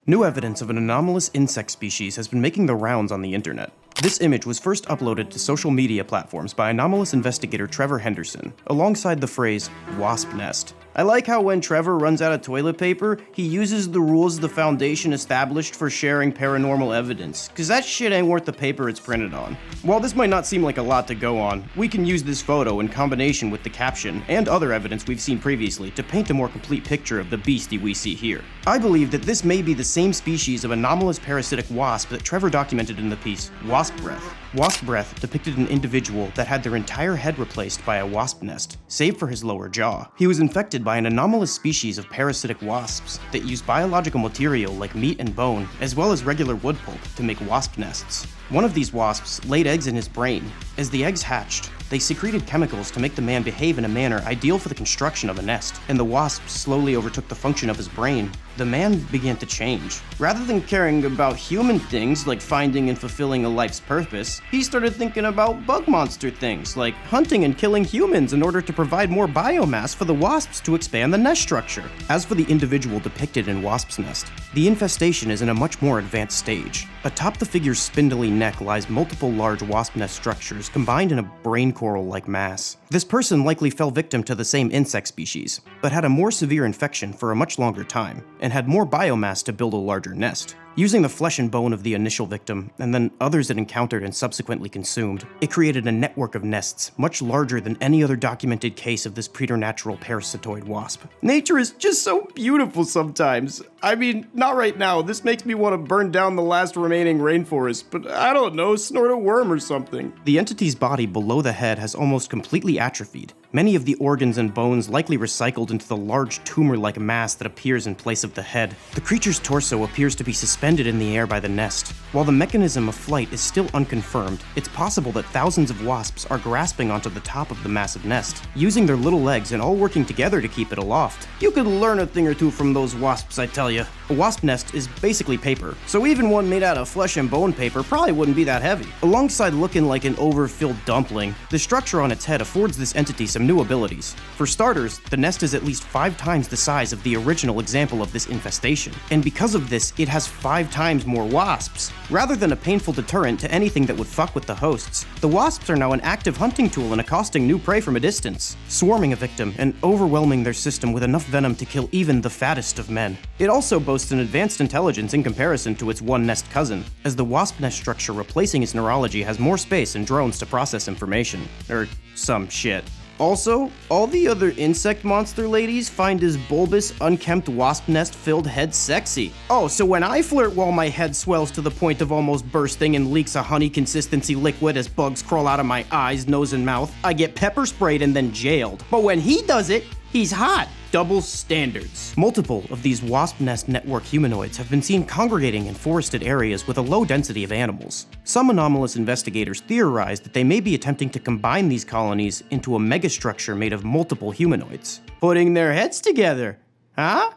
New evidence of an anomalous insect species has been making the rounds on the internet. This image was first uploaded to social media platforms by anomalous investigator Trevor Henderson, alongside the phrase, wasp nest. I like how when Trevor runs out of toilet paper, he uses the rules the Foundation established for sharing paranormal evidence, cause that shit ain't worth the paper it's printed on. While this might not seem like a lot to go on, we can use this photo in combination with the caption and other evidence we've seen previously to paint a more complete picture of the beastie we see here. I believe that this may be the same species of anomalous parasitic wasp that Trevor documented in the piece, Wasp Breath. Wasp Breath depicted an individual that had their entire head replaced by a wasp nest, save for his lower jaw. He was infected by an anomalous species of parasitic wasps that use biological material like meat and bone, as well as regular wood pulp, to make wasp nests. One of these wasps laid eggs in his brain. As the eggs hatched, they secreted chemicals to make the man behave in a manner ideal for the construction of a nest, and the wasps slowly overtook the function of his brain. The man began to change. Rather than caring about human things like finding and fulfilling a life's purpose, he started thinking about bug monster things like hunting and killing humans in order to provide more biomass for the wasps to expand the nest structure. As for the individual depicted in Wasp's Nest, the infestation is in a much more advanced stage. Atop the figure's spindly neck lies multiple large wasp nest structures combined in a brain coral-like mass. This person likely fell victim to the same insect species, but had a more severe infection for a much longer time, and had more biomass to build a larger nest. Using the flesh and bone of the initial victim, and then others it encountered and subsequently consumed, it created a network of nests much larger than any other documented case of this preternatural parasitoid wasp. Nature is just so beautiful sometimes. I mean, not right now. This makes me want to burn down the last remaining rainforest, but I don't know, snort a worm or something. The entity's body below the head has almost completely atrophied. Many of the organs and bones likely recycled into the large tumor-like mass that appears in place of the head. The creature's torso appears to be suspended in the air by the nest. While the mechanism of flight is still unconfirmed, it's possible that thousands of wasps are grasping onto the top of the massive nest, using their little legs and all working together to keep it aloft. You could learn a thing or two from those wasps, I tell you. A wasp nest is basically paper, so even one made out of flesh and bone paper probably wouldn't be that heavy. Alongside looking like an overfilled dumpling, the structure on its head affords this entity some new abilities. For starters, the nest is at least 5 times the size of the original example of this infestation, and because of this, it has 5 times more wasps. Rather than a painful deterrent to anything that would fuck with the hosts, the wasps are now an active hunting tool in accosting new prey from a distance, swarming a victim and overwhelming their system with enough venom to kill even the fattest of men. It also boasts an advanced intelligence in comparison to its one-nest cousin, as the wasp nest structure replacing its neurology has more space and drones to process information. Or some shit. Also, all the other insect monster ladies find his bulbous, unkempt wasp nest-filled head sexy. Oh, so when I flirt while my head swells to the point of almost bursting and leaks a honey consistency liquid as bugs crawl out of my eyes, nose, and mouth, I get pepper sprayed and then jailed. But when he does it, he's hot. Double standards. Multiple of these wasp nest network humanoids have been seen congregating in forested areas with a low density of animals. Some anomalous investigators theorize that they may be attempting to combine these colonies into a megastructure made of multiple humanoids. Putting their heads together. Huh?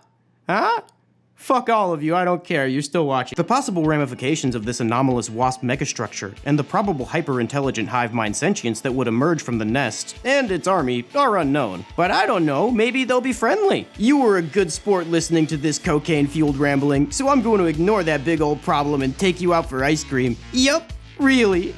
Fuck all of you, I don't care, you're still watching. The possible ramifications of this anomalous wasp megastructure and the probable hyper-intelligent hive mind sentience that would emerge from the nest and its army are unknown. But I don't know, maybe they'll be friendly. You were a good sport listening to this cocaine-fueled rambling, so I'm going to ignore that big old problem and take you out for ice cream. Yup, really.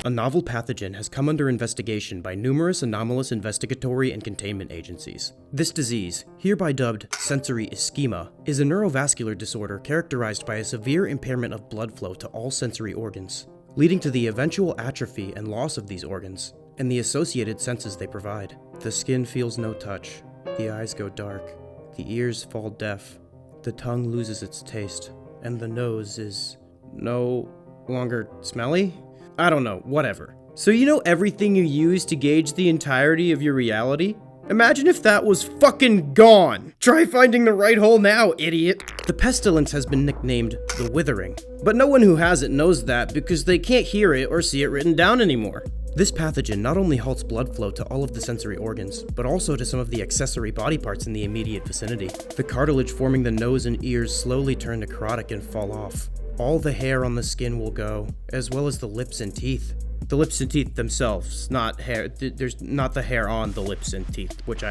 A novel pathogen has come under investigation by numerous anomalous investigatory and containment agencies. This disease, hereby dubbed sensory ischemia, is a neurovascular disorder characterized by a severe impairment of blood flow to all sensory organs, leading to the eventual atrophy and loss of these organs, and the associated senses they provide. The skin feels no touch, the eyes go dark, the ears fall deaf, the tongue loses its taste, and the nose is no longer smelly? I don't know, whatever. So you know everything you use to gauge the entirety of your reality? Imagine if that was fucking gone! Try finding the right hole now, idiot! The pestilence has been nicknamed the Withering, but no one who has it knows that because they can't hear it or see it written down anymore. This pathogen not only halts blood flow to all of the sensory organs, but also to some of the accessory body parts in the immediate vicinity. The cartilage forming the nose and ears slowly turn necrotic and fall off. All the hair on the skin will go, as well as the lips and teeth. The lips and teeth themselves, not hair. There's not the hair on the lips and teeth, which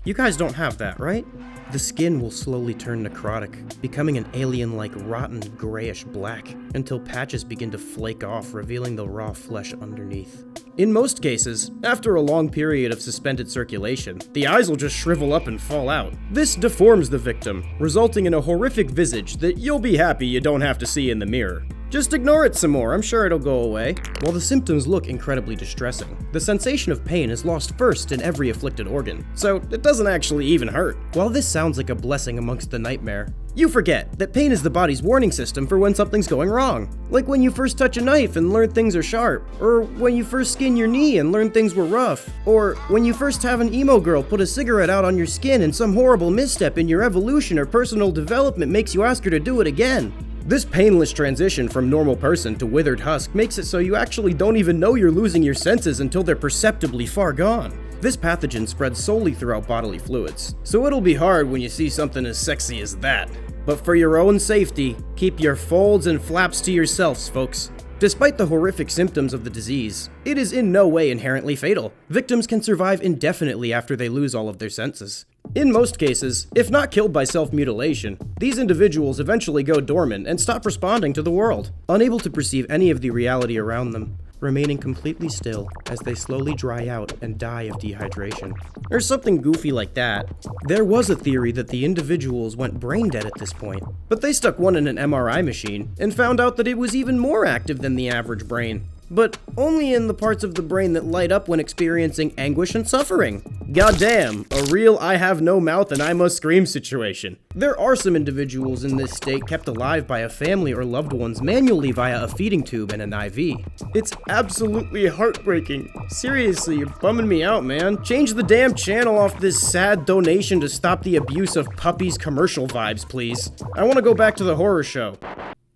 you guys don't have that, right? The skin will slowly turn necrotic, becoming an alien-like rotten grayish black, until patches begin to flake off, revealing the raw flesh underneath. In most cases, after a long period of suspended circulation, the eyes will just shrivel up and fall out. This deforms the victim, resulting in a horrific visage that you'll be happy you don't have to see in the mirror. Just ignore it some more, I'm sure it'll go away. While the symptoms look incredibly distressing, the sensation of pain is lost first in every afflicted organ, so it doesn't actually even hurt. While this sounds like a blessing amongst the nightmare, you forget that pain is the body's warning system for when something's going wrong. Like when you first touch a knife and learn things are sharp, or when you first skin your knee and learn things were rough, or when you first have an emo girl put a cigarette out on your skin and some horrible misstep in your evolution or personal development makes you ask her to do it again. This painless transition from normal person to withered husk makes it so you actually don't even know you're losing your senses until they're perceptibly far gone. This pathogen spreads solely throughout bodily fluids, so it'll be hard when you see something as sexy as that. But for your own safety, keep your folds and flaps to yourselves, folks. Despite the horrific symptoms of the disease, it is in no way inherently fatal. Victims can survive indefinitely after they lose all of their senses. In most cases, if not killed by self-mutilation, these individuals eventually go dormant and stop responding to the world, unable to perceive any of the reality around them, remaining completely still as they slowly dry out and die of dehydration. Or something goofy like that. There was a theory that the individuals went brain dead at this point, but they stuck one in an MRI machine and found out that it was even more active than the average brain. But only in the parts of the brain that light up when experiencing anguish and suffering. Goddamn, a real I have no mouth and I must scream situation. There are some individuals in this state kept alive by a family or loved ones manually via a feeding tube and an IV. It's absolutely heartbreaking. Seriously, you're bumming me out, man. Change the damn channel off this sad donation to stop the abuse of puppies commercial vibes, please. I want to go back to the horror show.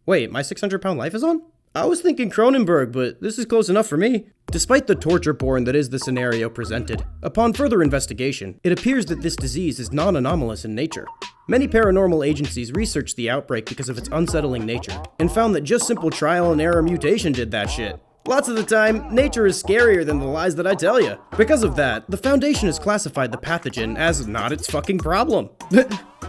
Wait, my 600-pound life is on? I was thinking Cronenberg, but this is close enough for me. Despite the torture porn that is the scenario presented, upon further investigation, it appears that this disease is non-anomalous in nature. Many paranormal agencies researched the outbreak because of its unsettling nature, and found that just simple trial and error mutation did that shit. Lots of the time, nature is scarier than the lies that I tell you. Because of that, the Foundation has classified the pathogen as not its fucking problem.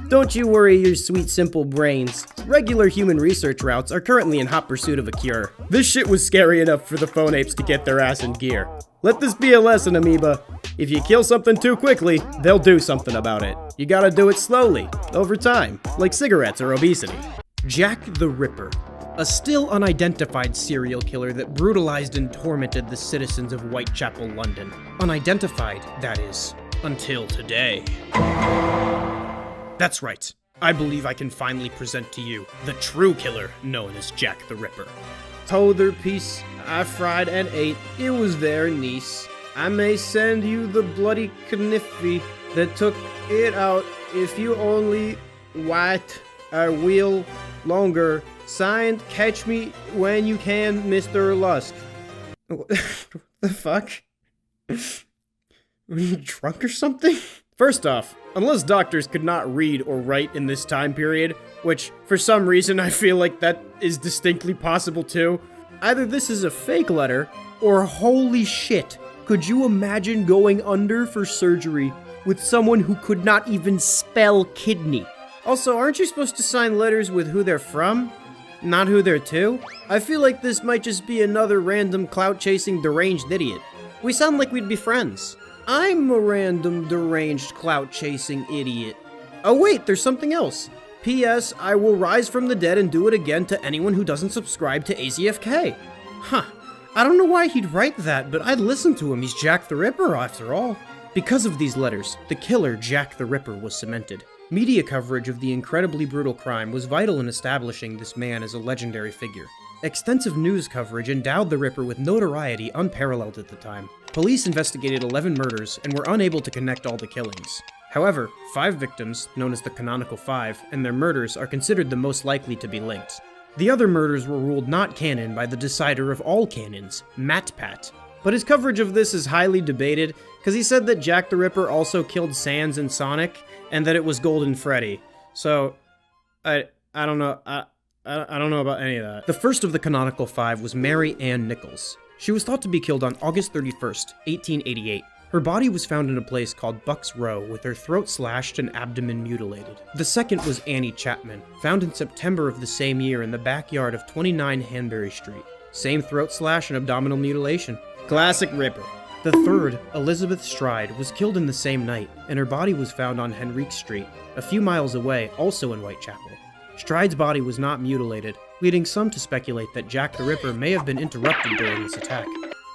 Don't you worry your sweet simple brains. Regular human research routes are currently in hot pursuit of a cure. This shit was scary enough for the phone apes to get their ass in gear. Let this be a lesson, Amoeba. If you kill something too quickly, they'll do something about it. You gotta do it slowly, over time, like cigarettes or obesity. Jack the Ripper. A still unidentified serial killer that brutalized and tormented the citizens of Whitechapel, London. Unidentified, that is, until today. That's right. I believe I can finally present to you the true killer known as Jack the Ripper. Told her piece, I fried and ate, it was very nice. I may send you the bloody kniffy that took it out if you only wait a wheel longer. Signed, catch me when you can, Mr. Lusk. The fuck? Were you drunk or something? First off, unless doctors could not read or write in this time period, which for some reason I feel like that is distinctly possible too, either this is a fake letter, or holy shit, could you imagine going under for surgery with someone who could not even spell kidney? Also, aren't you supposed to sign letters with who they're from? Not who they're to? I feel like this might just be another random clout-chasing deranged idiot. We sound like we'd be friends. I'm a random deranged clout-chasing idiot. Oh wait, there's something else. P.S. I will rise from the dead and do it again to anyone who doesn't subscribe to AZFK. Huh. I don't know why he'd write that, but I'd listen to him. He's Jack the Ripper, after all. Because of these letters, the killer Jack the Ripper was cemented. Media coverage of the incredibly brutal crime was vital in establishing this man as a legendary figure. Extensive news coverage endowed the Ripper with notoriety unparalleled at the time. Police investigated 11 murders and were unable to connect all the killings. However, 5 victims, known as the Canonical Five, and their murders are considered the most likely to be linked. The other murders were ruled not canon by the decider of all canons, MatPat. But his coverage of this is highly debated, because he said that Jack the Ripper also killed Sans and Sonic, and that it was Golden Freddy. So, I don't know. I don't know about any of that. The first of the Canonical Five was Mary Ann Nichols. She was thought to be killed on August 31st, 1888. Her body was found in a place called Buck's Row with her throat slashed and abdomen mutilated. The second was Annie Chapman, found in September of the same year in the backyard of 29 Hanbury Street. Same throat slash and abdominal mutilation. Classic Ripper. The third, Elizabeth Stride, was killed in the same night, and her body was found on Henrique Street, a few miles away, also in Whitechapel. Stride's body was not mutilated, leading some to speculate that Jack the Ripper may have been interrupted during this attack.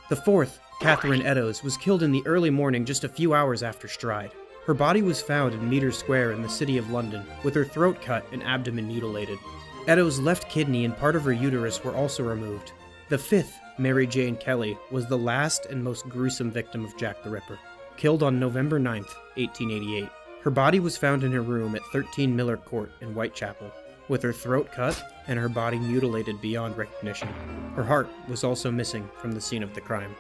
The fourth, Catherine Eddowes, was killed in the early morning just a few hours after Stride. Her body was found in Meter Square in the city of London, with her throat cut and abdomen mutilated. Eddowes' left kidney and part of her uterus were also removed. The fifth, Mary Jane Kelly, was the last and most gruesome victim of Jack the Ripper, killed on November 9th, 1888. Her body was found in her room at 13 Miller Court in Whitechapel, with her throat cut and her body mutilated beyond recognition. Her heart was also missing from the scene of the crime.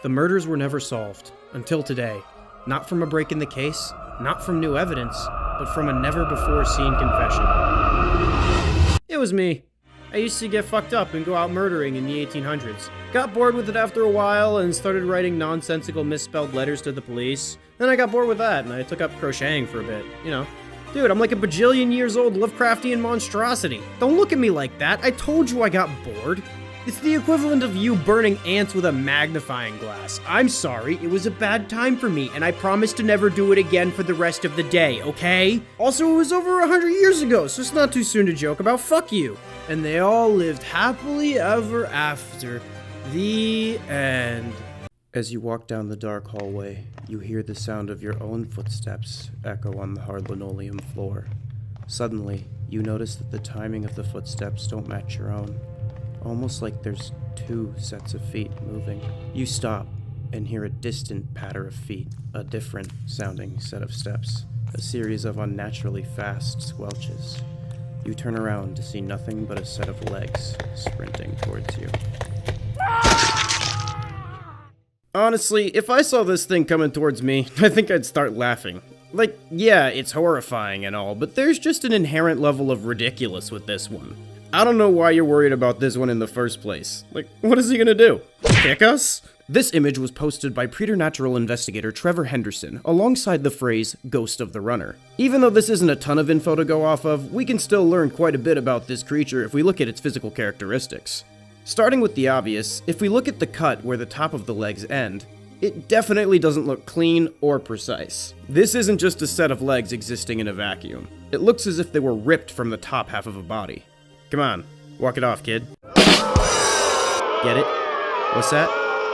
The murders were never solved, until today. Not from a break in the case, not from new evidence, but from a never-before-seen confession. It was me. I used to get fucked up and go out murdering in the 1800s. Got bored with it after a while and started writing nonsensical misspelled letters to the police. Then I got bored with that and I took up crocheting for a bit, you know. Dude, I'm like a bajillion years old Lovecraftian monstrosity. Don't look at me like that. I told you I got bored. It's the equivalent of you burning ants with a magnifying glass. I'm sorry, it was a bad time for me, and I promise to never do it again for the rest of the day, okay? Also, it was over 100 years ago, so it's not too soon to joke about. Fuck you. And they all lived happily ever after. The end. As you walk down the dark hallway, you hear the sound of your own footsteps echo on the hard linoleum floor. Suddenly, you notice that the timing of the footsteps don't match your own. Almost like there's two sets of feet moving. You stop and hear a distant patter of feet, a different sounding set of steps, a series of unnaturally fast squelches. You turn around to see nothing but a set of legs sprinting towards you. Honestly, if I saw this thing coming towards me, I think I'd start laughing. Like, yeah, it's horrifying and all, but there's just an inherent level of ridiculous with this one. I don't know why you're worried about this one in the first place. Like, what is he gonna do? Kick us? This image was posted by preternatural investigator Trevor Henderson alongside the phrase, Ghost of the Runner. Even though this isn't a ton of info to go off of, we can still learn quite a bit about this creature if we look at its physical characteristics. Starting with the obvious, if we look at the cut where the top of the legs end, it definitely doesn't look clean or precise. This isn't just a set of legs existing in a vacuum. It looks as if they were ripped from the top half of a body. Come on, walk it off, kid. Get it? What's that?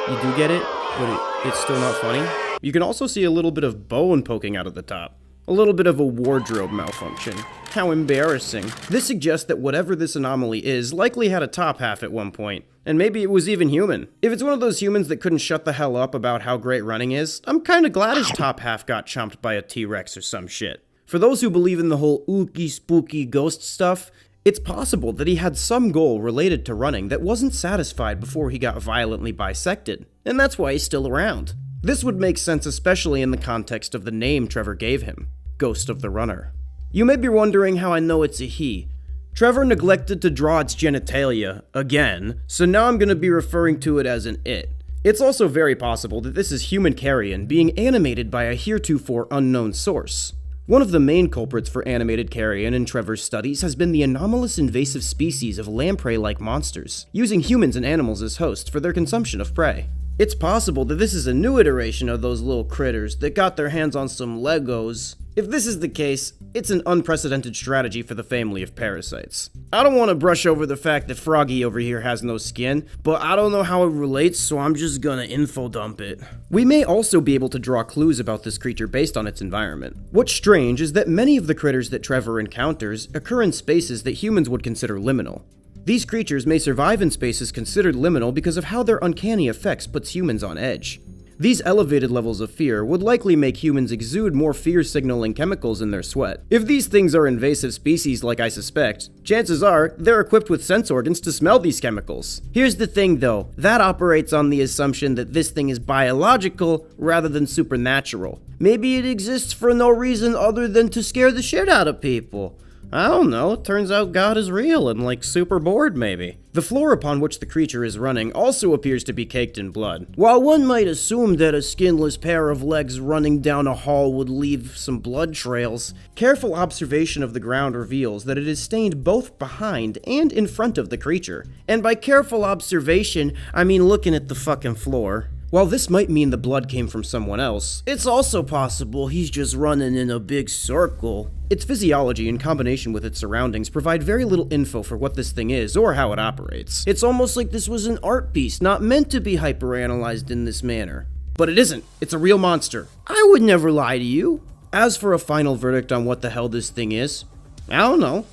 You do get it, but it's still not funny? You can also see a little bit of bone poking out of the top. A little bit of a wardrobe malfunction. How embarrassing. This suggests that whatever this anomaly is likely had a top half at one point, and maybe it was even human. If it's one of those humans that couldn't shut the hell up about how great running is, I'm kinda glad his top half got chomped by a T-Rex or some shit. For those who believe in the whole ooky spooky ghost stuff, it's possible that he had some goal related to running that wasn't satisfied before he got violently bisected, and that's why he's still around. This would make sense especially in the context of the name Trevor gave him, Ghost of the Runner. You may be wondering how I know it's a he. Trevor neglected to draw its genitalia, again, so now I'm going to be referring to it as an it. It's also very possible that this is human carrion being animated by a heretofore unknown source. One of the main culprits for animated carrion in Trevor's studies has been the anomalous invasive species of lamprey-like monsters, using humans and animals as hosts for their consumption of prey. It's possible that this is a new iteration of those little critters that got their hands on some Legos. If this is the case, it's an unprecedented strategy for the family of parasites. I don't want to brush over the fact that Froggy over here has no skin, but I don't know how it relates, so I'm just gonna info dump it. We may also be able to draw clues about this creature based on its environment. What's strange is that many of the critters that Trevor encounters occur in spaces that humans would consider liminal. These creatures may survive in spaces considered liminal because of how their uncanny effects puts humans on edge. These elevated levels of fear would likely make humans exude more fear-signaling chemicals in their sweat. If these things are invasive species like I suspect, chances are they're equipped with sense organs to smell these chemicals. Here's the thing though, that operates on the assumption that this thing is biological rather than supernatural. Maybe it exists for no reason other than to scare the shit out of people. I don't know, it turns out God is real and like super bored maybe. The floor upon which the creature is running also appears to be caked in blood. While one might assume that a skinless pair of legs running down a hall would leave some blood trails, careful observation of the ground reveals that it is stained both behind and in front of the creature. And by careful observation, I mean looking at the fucking floor. While this might mean the blood came from someone else, it's also possible he's just running in a big circle. Its physiology in combination with its surroundings provide very little info for what this thing is or how it operates. It's almost like this was an art piece not meant to be hyperanalyzed in this manner. But it isn't. It's a real monster. I would never lie to you. As for a final verdict on what the hell this thing is, I don't know.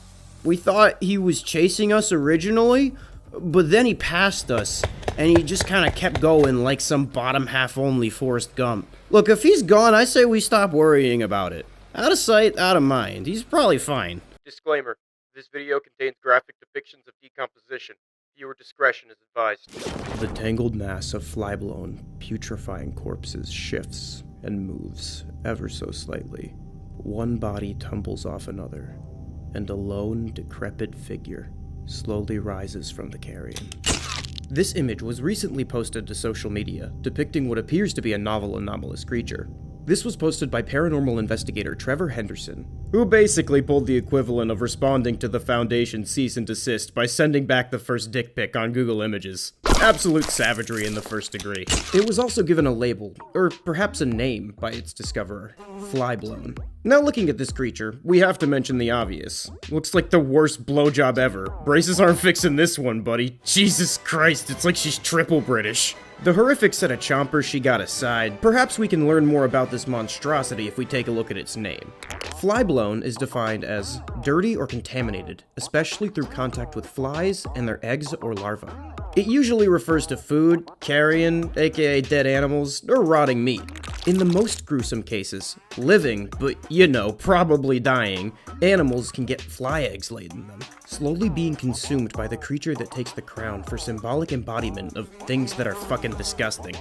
We thought he was chasing us originally, but then he passed us, and he just kind of kept going like some bottom half only Forrest Gump. Look, if he's gone, I say we stop worrying about it. Out of sight, out of mind. He's probably fine. Disclaimer. This video contains graphic depictions of decomposition. Viewer discretion is advised. The tangled mass of fly-blown, putrefying corpses shifts and moves ever so slightly. One body tumbles off another, and a lone, decrepit figure slowly rises from the carrion. This image was recently posted to social media, depicting what appears to be a novel anomalous creature. This was posted by paranormal investigator Trevor Henderson, who basically pulled the equivalent of responding to the Foundation's cease and desist by sending back the first dick pic on Google Images. Absolute savagery in the first degree. It was also given a label, or perhaps a name, by its discoverer, Flyblown. Now looking at this creature, we have to mention the obvious. Looks like the worst blowjob ever. Braces aren't fixing this one, buddy. Jesus Christ, it's like she's triple British. The horrific set of chompers she got aside, perhaps we can learn more about this monstrosity if we take a look at its name. Flyblown is defined as dirty or contaminated, especially through contact with flies and their eggs or larvae. It usually refers to food, carrion, aka dead animals, or rotting meat. In the most gruesome cases, living, but you know, probably dying, animals can get fly eggs laid in them, slowly being consumed by the creature that takes the crown for symbolic embodiment of things that are fucking disgusting.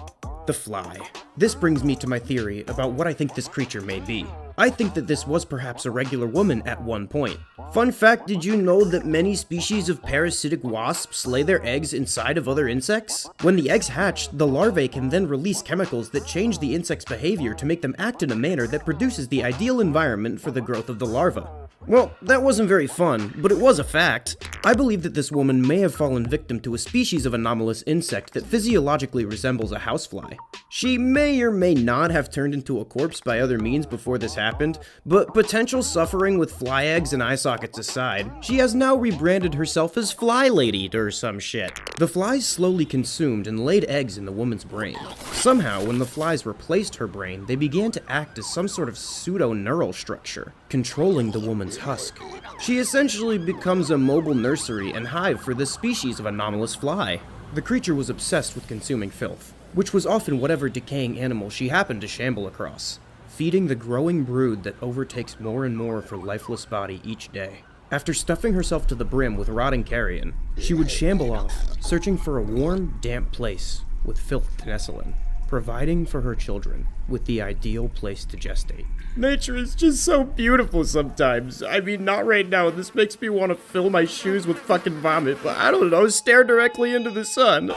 The fly. This brings me to my theory about what I think this creature may be. I think that this was perhaps a regular woman at one point. Fun fact, did you know that many species of parasitic wasps lay their eggs inside of other insects? When the eggs hatch, the larvae can then release chemicals that change the insect's behavior to make them act in a manner that produces the ideal environment for the growth of the larva. Well, that wasn't very fun, but it was a fact. I believe that this woman may have fallen victim to a species of anomalous insect that physiologically resembles a housefly. She may or may not have turned into a corpse by other means before this happened, but potential suffering with fly eggs and eye sockets aside, she has now rebranded herself as Fly Lady or some shit. The flies slowly consumed and laid eggs in the woman's brain. Somehow, when the flies replaced her brain, they began to act as some sort of pseudo-neural structure, controlling the woman's husk. She essentially becomes a mobile nursery and hive for this species of anomalous fly. The creature was obsessed with consuming filth, which was often whatever decaying animal she happened to shamble across, feeding the growing brood that overtakes more and more of her lifeless body each day. After stuffing herself to the brim with rotting carrion, she would shamble off, searching for a warm, damp place with filth penicillin, providing for her children with the ideal place to gestate. Nature is just so beautiful sometimes. I mean, not right now. This makes me want to fill my shoes with fucking vomit, but I don't know, stare directly into the sun.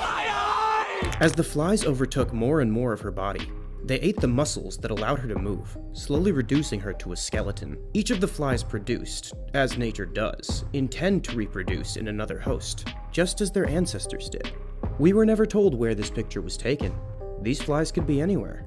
As the flies overtook more and more of her body, they ate the muscles that allowed her to move, slowly reducing her to a skeleton. Each of the flies produced, as nature does, intend to reproduce in another host, just as their ancestors did. We were never told where this picture was taken. These flies could be anywhere.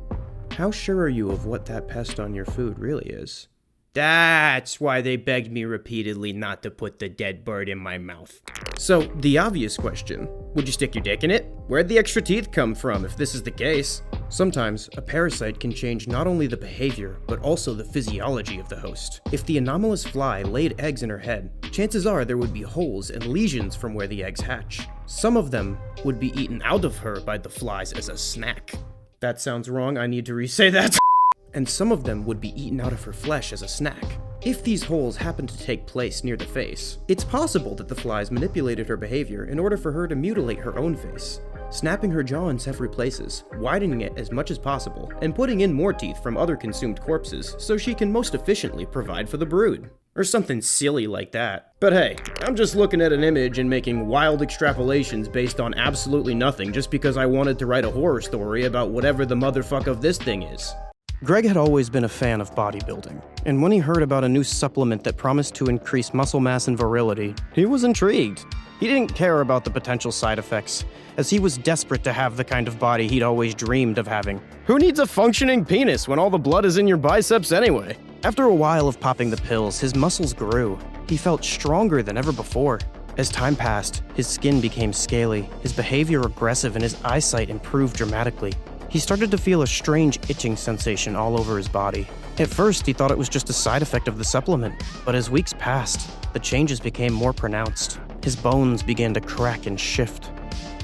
How sure are you of what that pest on your food really is? That's why they begged me repeatedly not to put the dead bird in my mouth. So, the obvious question, would you stick your dick in it? Where'd the extra teeth come from if this is the case? Sometimes, a parasite can change not only the behavior, but also the physiology of the host. If the anomalous fly laid eggs in her head, chances are there would be holes and lesions from where the eggs hatch. Some of them would be eaten out of her by the flies as a snack. That sounds wrong, I need to re-say that. And some of them would be eaten out of her flesh as a snack. If these holes happen to take place near the face, it's possible that the flies manipulated her behavior in order for her to mutilate her own face, snapping her jaw in several places, widening it as much as possible, and putting in more teeth from other consumed corpses so she can most efficiently provide for the brood. or something silly like that. But hey, I'm just looking at an image and making wild extrapolations based on absolutely nothing just because I wanted to write a horror story about whatever the motherfuck of this thing is. Greg had always been a fan of bodybuilding, and when he heard about a new supplement that promised to increase muscle mass and virility, he was intrigued. He didn't care about the potential side effects, as he was desperate to have the kind of body he'd always dreamed of having. Who needs a functioning penis when all the blood is in your biceps anyway? After a while of popping the pills, his muscles grew. He felt stronger than ever before. As time passed, his skin became scaly, his behavior aggressive, and his eyesight improved dramatically. He started to feel a strange itching sensation all over his body. At first, he thought it was just a side effect of the supplement, but as weeks passed, the changes became more pronounced. His bones began to crack and shift.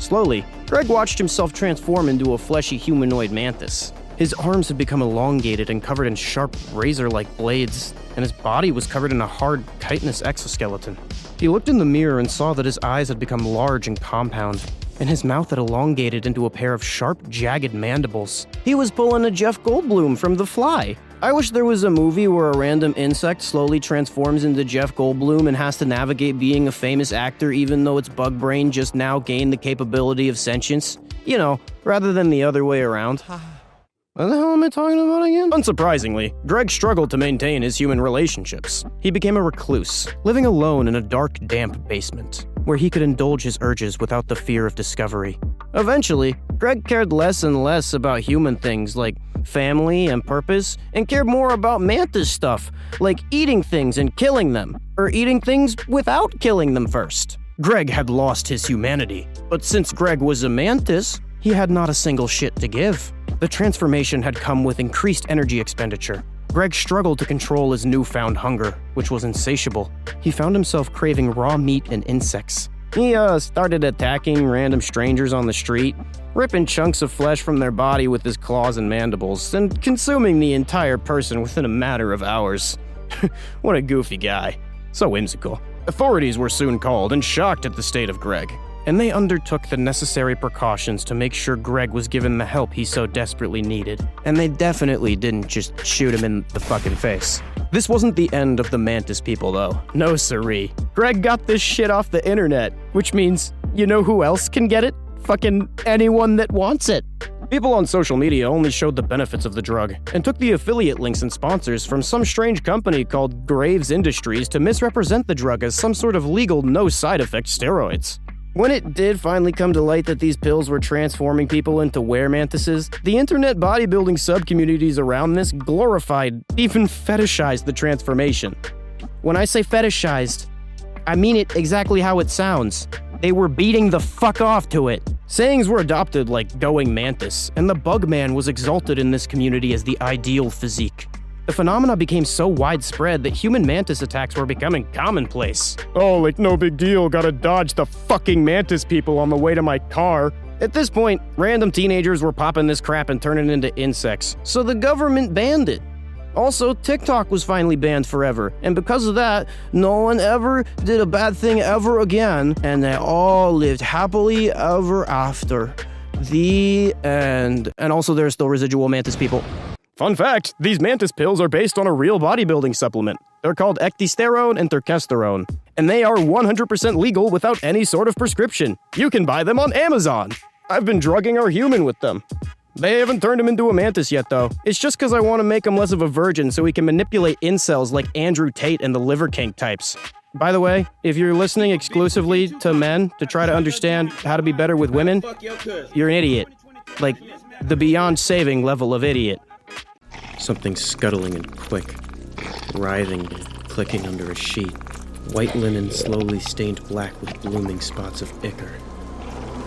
Slowly, Greg watched himself transform into a fleshy humanoid mantis. His arms had become elongated and covered in sharp, razor-like blades, and his body was covered in a hard, chitinous exoskeleton. He looked in the mirror and saw that his eyes had become large and compound, and his mouth had elongated into a pair of sharp, jagged mandibles. He was pulling a Jeff Goldblum from The Fly. I wish there was a movie where a random insect slowly transforms into Jeff Goldblum and has to navigate being a famous actor even though its bug brain just now gained the capability of sentience. You know, rather than the other way around. What the hell am I talking about again? Unsurprisingly, Greg struggled to maintain his human relationships. He became a recluse, living alone in a dark, damp basement, where he could indulge his urges without the fear of discovery. Eventually, Greg cared less and less about human things like family and purpose, and cared more about mantis stuff, like eating things and killing them, or eating things without killing them first. Greg had lost his humanity, but since Greg was a mantis, he had not a single shit to give. The transformation had come with increased energy expenditure. Greg struggled to control his newfound hunger, which was insatiable. He found himself craving raw meat and insects. He started attacking random strangers on the street, ripping chunks of flesh from their body with his claws and mandibles, and consuming the entire person within a matter of hours. What a goofy guy. So whimsical. Authorities were soon called and shocked at the state of Greg, and they undertook the necessary precautions to make sure Greg was given the help he so desperately needed. And they definitely didn't just shoot him in the fucking face. This wasn't the end of the mantis people, though. No siree. Greg got this shit off the internet, which means, you know who else can get it? Fucking anyone that wants it. People on social media only showed the benefits of the drug, and took the affiliate links and sponsors from some strange company called Graves Industries to misrepresent the drug as some sort of legal no-side-effect steroids. When it did finally come to light that these pills were transforming people into were-mantises, the internet bodybuilding subcommunities around this glorified, even fetishized the transformation. When I say fetishized, I mean it exactly how it sounds. They were beating the fuck off to it. Sayings were adopted like going mantis, and the bug man was exalted in this community as the ideal physique. The phenomena became so widespread that human mantis attacks were becoming commonplace. Oh, like no big deal, gotta dodge the fucking mantis people on the way to my car. At this point, random teenagers were popping this crap and turning it into insects, so the government banned it. Also, TikTok was finally banned forever, and because of that, no one ever did a bad thing ever again, and they all lived happily ever after. The end. And also there's still residual mantis people. Fun fact, these mantis pills are based on a real bodybuilding supplement. They're called ecdysterone and terkesterone, and they are 100% legal without any sort of prescription. You can buy them on Amazon. I've been drugging our human with them. They haven't turned him into a mantis yet, though. It's just because I want to make him less of a virgin so he can manipulate incels like Andrew Tate and the liver kink types. By the way, if you're listening exclusively to men to try to understand how to be better with women, you're an idiot. Like, the beyond saving level of idiot. Something scuttling and quick, writhing and clicking under a sheet. White linen slowly stained black with blooming spots of ichor.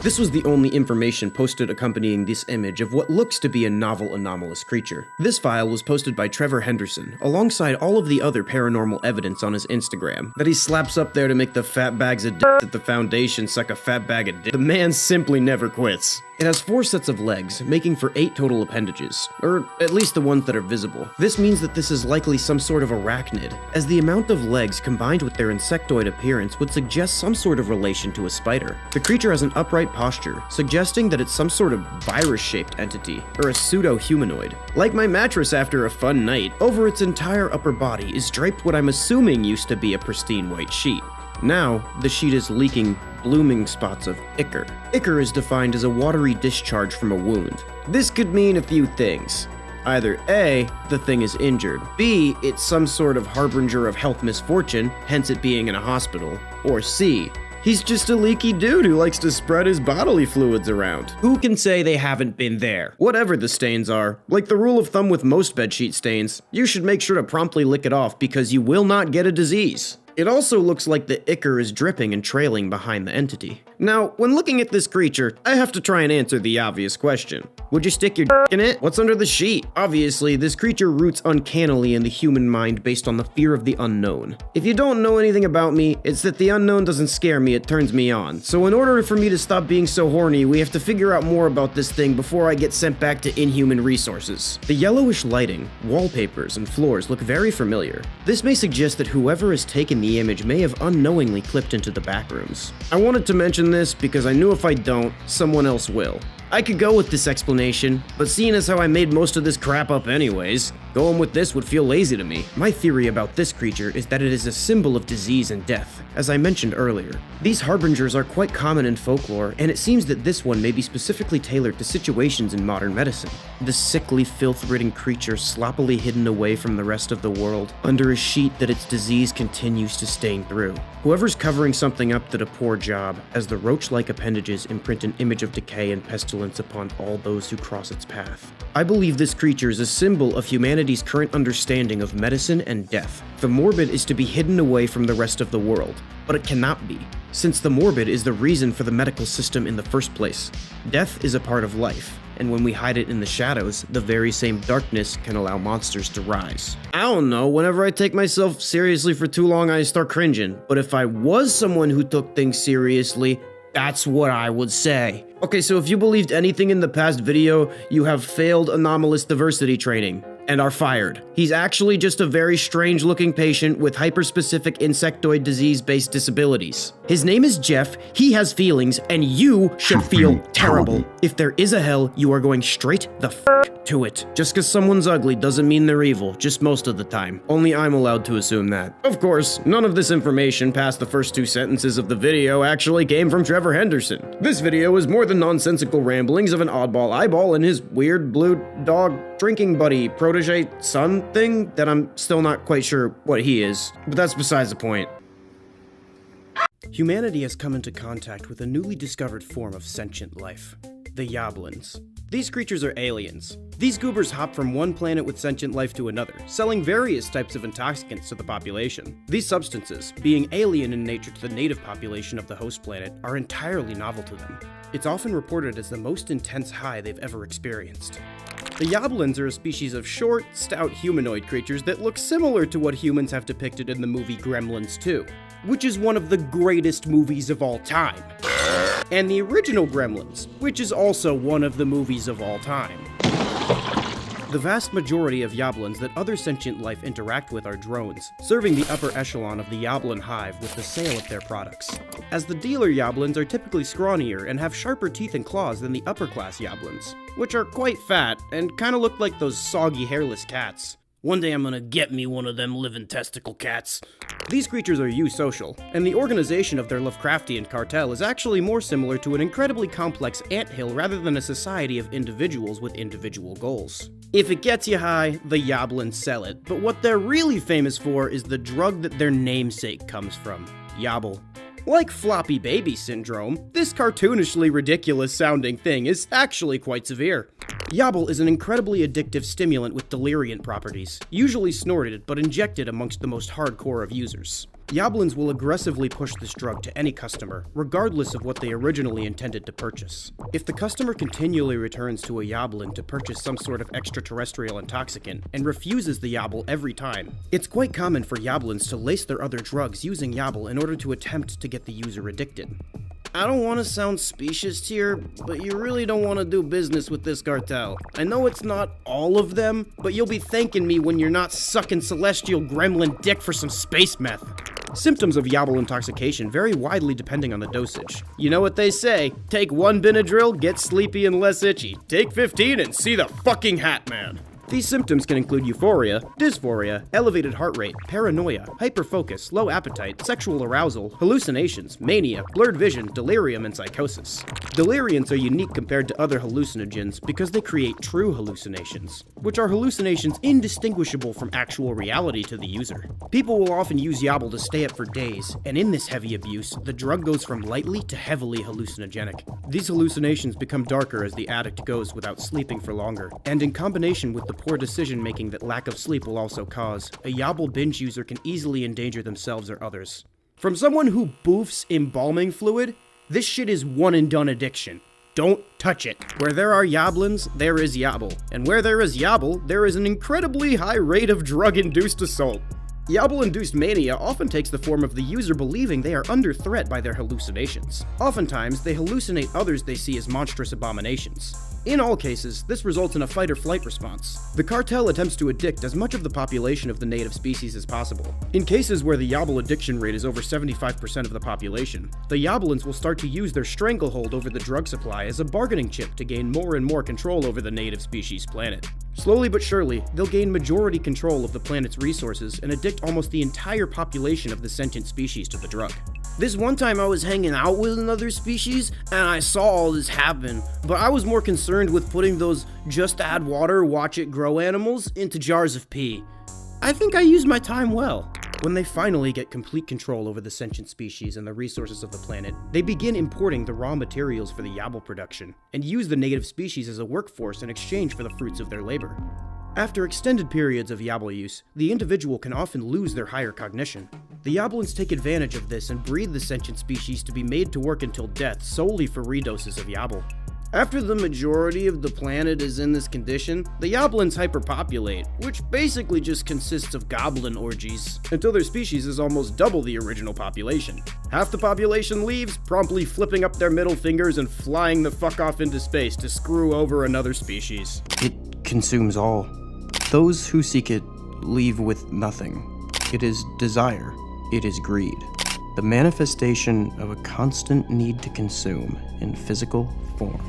This was the only information posted accompanying this image of what looks to be a novel anomalous creature. This file was posted by Trevor Henderson, alongside all of the other paranormal evidence on his Instagram, that he slaps up there to make the fat bags of dick at the foundation suck a fat bag of dick. The man simply never quits. It has 4 sets of legs, making for 8 total appendages, or at least the ones that are visible. This means that this is likely some sort of arachnid, as the amount of legs combined with their insectoid appearance would suggest some sort of relation to a spider. The creature has an upright upright posture, suggesting that it's some sort of virus-shaped entity, or a pseudo-humanoid. Like my mattress after a fun night, over its entire upper body is draped what I'm assuming used to be a pristine white sheet. Now, the sheet is leaking blooming spots of ichor. Ichor is defined as a watery discharge from a wound. This could mean a few things. Either A, the thing is injured, B, it's some sort of harbinger of health misfortune, hence it being in a hospital, or C, he's just a leaky dude who likes to spread his bodily fluids around. Who can say they haven't been there? Whatever the stains are, like the rule of thumb with most bedsheet stains, you should make sure to promptly lick it off because you will not get a disease. It also looks like the ichor is dripping and trailing behind the entity. Now, when looking at this creature, I have to try and answer the obvious question. Would you stick your in it? What's under the sheet? Obviously, this creature roots uncannily in the human mind based on the fear of the unknown. If you don't know anything about me, it's that the unknown doesn't scare me, it turns me on. So in order for me to stop being so horny, we have to figure out more about this thing before I get sent back to inhuman resources. The yellowish lighting, wallpapers, and floors look very familiar. This may suggest that whoever has taken the image may have unknowingly clipped into the back rooms. I wanted to mention this because I knew if I don't, someone else will. I could go with this explanation, but seeing as how I made most of this crap up anyways, going with this would feel lazy to me. My theory about this creature is that it is a symbol of disease and death, as I mentioned earlier. These harbingers are quite common in folklore, and it seems that this one may be specifically tailored to situations in modern medicine. The sickly, filth-ridden creature sloppily hidden away from the rest of the world, under a sheet that its disease continues to stain through. Whoever's covering something up did a poor job, as the roach-like appendages imprint an image of decay and pestilence upon all those who cross its path. I believe this creature is a symbol of humanity's current understanding of medicine and death. The morbid is to be hidden away from the rest of the world, but it cannot be, since the morbid is the reason for the medical system in the first place. Death is a part of life, and when we hide it in the shadows, the very same darkness can allow monsters to rise. I don't know, whenever I take myself seriously for too long, I start cringing, but if I was someone who took things seriously, that's what I would say. Okay, so if you believed anything in the past video, you have failed anomalous diversity training and are fired. He's actually just a very strange looking patient with hyperspecific insectoid disease-based disabilities. His name is Jeff, he has feelings, and you should feel terrible. If there is a hell, you are going straight the f*** to it. Just because someone's ugly doesn't mean they're evil, just most of the time. Only I'm allowed to assume that. Of course, none of this information past the first 2 sentences of the video actually came from Trevor Henderson. This video is more than nonsensical ramblings of an oddball eyeball and his weird blue dog drinking buddy protege son thing that I'm still not quite sure what he is, but that's besides the point. Humanity has come into contact with a newly discovered form of sentient life, the Yoblins. These creatures are aliens. These goobers hop from one planet with sentient life to another, selling various types of intoxicants to the population. These substances, being alien in nature to the native population of the host planet, are entirely novel to them. It's often reported as the most intense high they've ever experienced. The Yoblins are a species of short, stout humanoid creatures that look similar to what humans have depicted in the movie Gremlins 2, which is one of the greatest movies of all time. And the original Gremlins, which is also one of the movies of all time. The vast majority of Yoblins that other sentient life interact with are drones, serving the upper echelon of the Yoblin hive with the sale of their products. As the dealer Yoblins are typically scrawnier and have sharper teeth and claws than the upper class Yoblins, which are quite fat and kinda look like those soggy hairless cats. One day I'm gonna get me one of them living testicle cats. These creatures are eusocial, and the organization of their Lovecraftian cartel is actually more similar to an incredibly complex anthill rather than a society of individuals with individual goals. If it gets you high, the Yoblins sell it, but what they're really famous for is the drug that their namesake comes from, Yobble. Like floppy baby syndrome, this cartoonishly ridiculous sounding thing is actually quite severe. Yobble is an incredibly addictive stimulant with deliriant properties, usually snorted but injected amongst the most hardcore of users. Yoblins will aggressively push this drug to any customer, regardless of what they originally intended to purchase. If the customer continually returns to a Yoblin to purchase some sort of extraterrestrial intoxicant and refuses the Yobble every time, it's quite common for Yoblins to lace their other drugs using Yobble in order to attempt to get the user addicted. I don't want to sound specious here, but you really don't want to do business with this cartel. I know it's not all of them, but you'll be thanking me when you're not sucking celestial gremlin dick for some space meth. Symptoms of Yabble intoxication vary widely depending on the dosage. You know what they say, take 1 Benadryl, get sleepy and less itchy. Take 15 and see the fucking Hat Man. These symptoms can include euphoria, dysphoria, elevated heart rate, paranoia, hyperfocus, low appetite, sexual arousal, hallucinations, mania, blurred vision, delirium, and psychosis. Deliriums are unique compared to other hallucinogens because they create true hallucinations, which are hallucinations indistinguishable from actual reality to the user. People will often use Yabble to stay up for days, and in this heavy abuse, the drug goes from lightly to heavily hallucinogenic. These hallucinations become darker as the addict goes without sleeping for longer, and in combination with the poor decision-making that lack of sleep will also cause, a Yabble binge user can easily endanger themselves or others. From someone who boofs embalming fluid, this shit is one-and-done addiction. Don't touch it. Where there are Yablins, there is Yabble. And where there is Yabble, there is an incredibly high rate of drug-induced assault. Yabble-induced mania often takes the form of the user believing they are under threat by their hallucinations. Oftentimes, they hallucinate others they see as monstrous abominations. In all cases, this results in a fight-or-flight response. The cartel attempts to addict as much of the population of the native species as possible. In cases where the Yabble addiction rate is over 75% of the population, the Yablans will start to use their stranglehold over the drug supply as a bargaining chip to gain more and more control over the native species planet. Slowly but surely, they'll gain majority control of the planet's resources and addict almost the entire population of the sentient species to the drug. This one time I was hanging out with another species and I saw all this happen, but I was more concerned with putting those just add water, watch it grow animals into jars of pee. I think I used my time well. When they finally get complete control over the sentient species and the resources of the planet, they begin importing the raw materials for the Yabble production and use the native species as a workforce in exchange for the fruits of their labor. After extended periods of Yabble use, the individual can often lose their higher cognition. The Yablans take advantage of this and breed the sentient species to be made to work until death solely for redoses of Yabble. After the majority of the planet is in this condition, the Yablans hyperpopulate, which basically just consists of goblin orgies, until their species is almost double the original population. Half the population leaves, promptly flipping up their middle fingers and flying the fuck off into space to screw over another species. It consumes all. Those who seek it leave with nothing. It is desire. It is greed. The manifestation of a constant need to consume in physical form.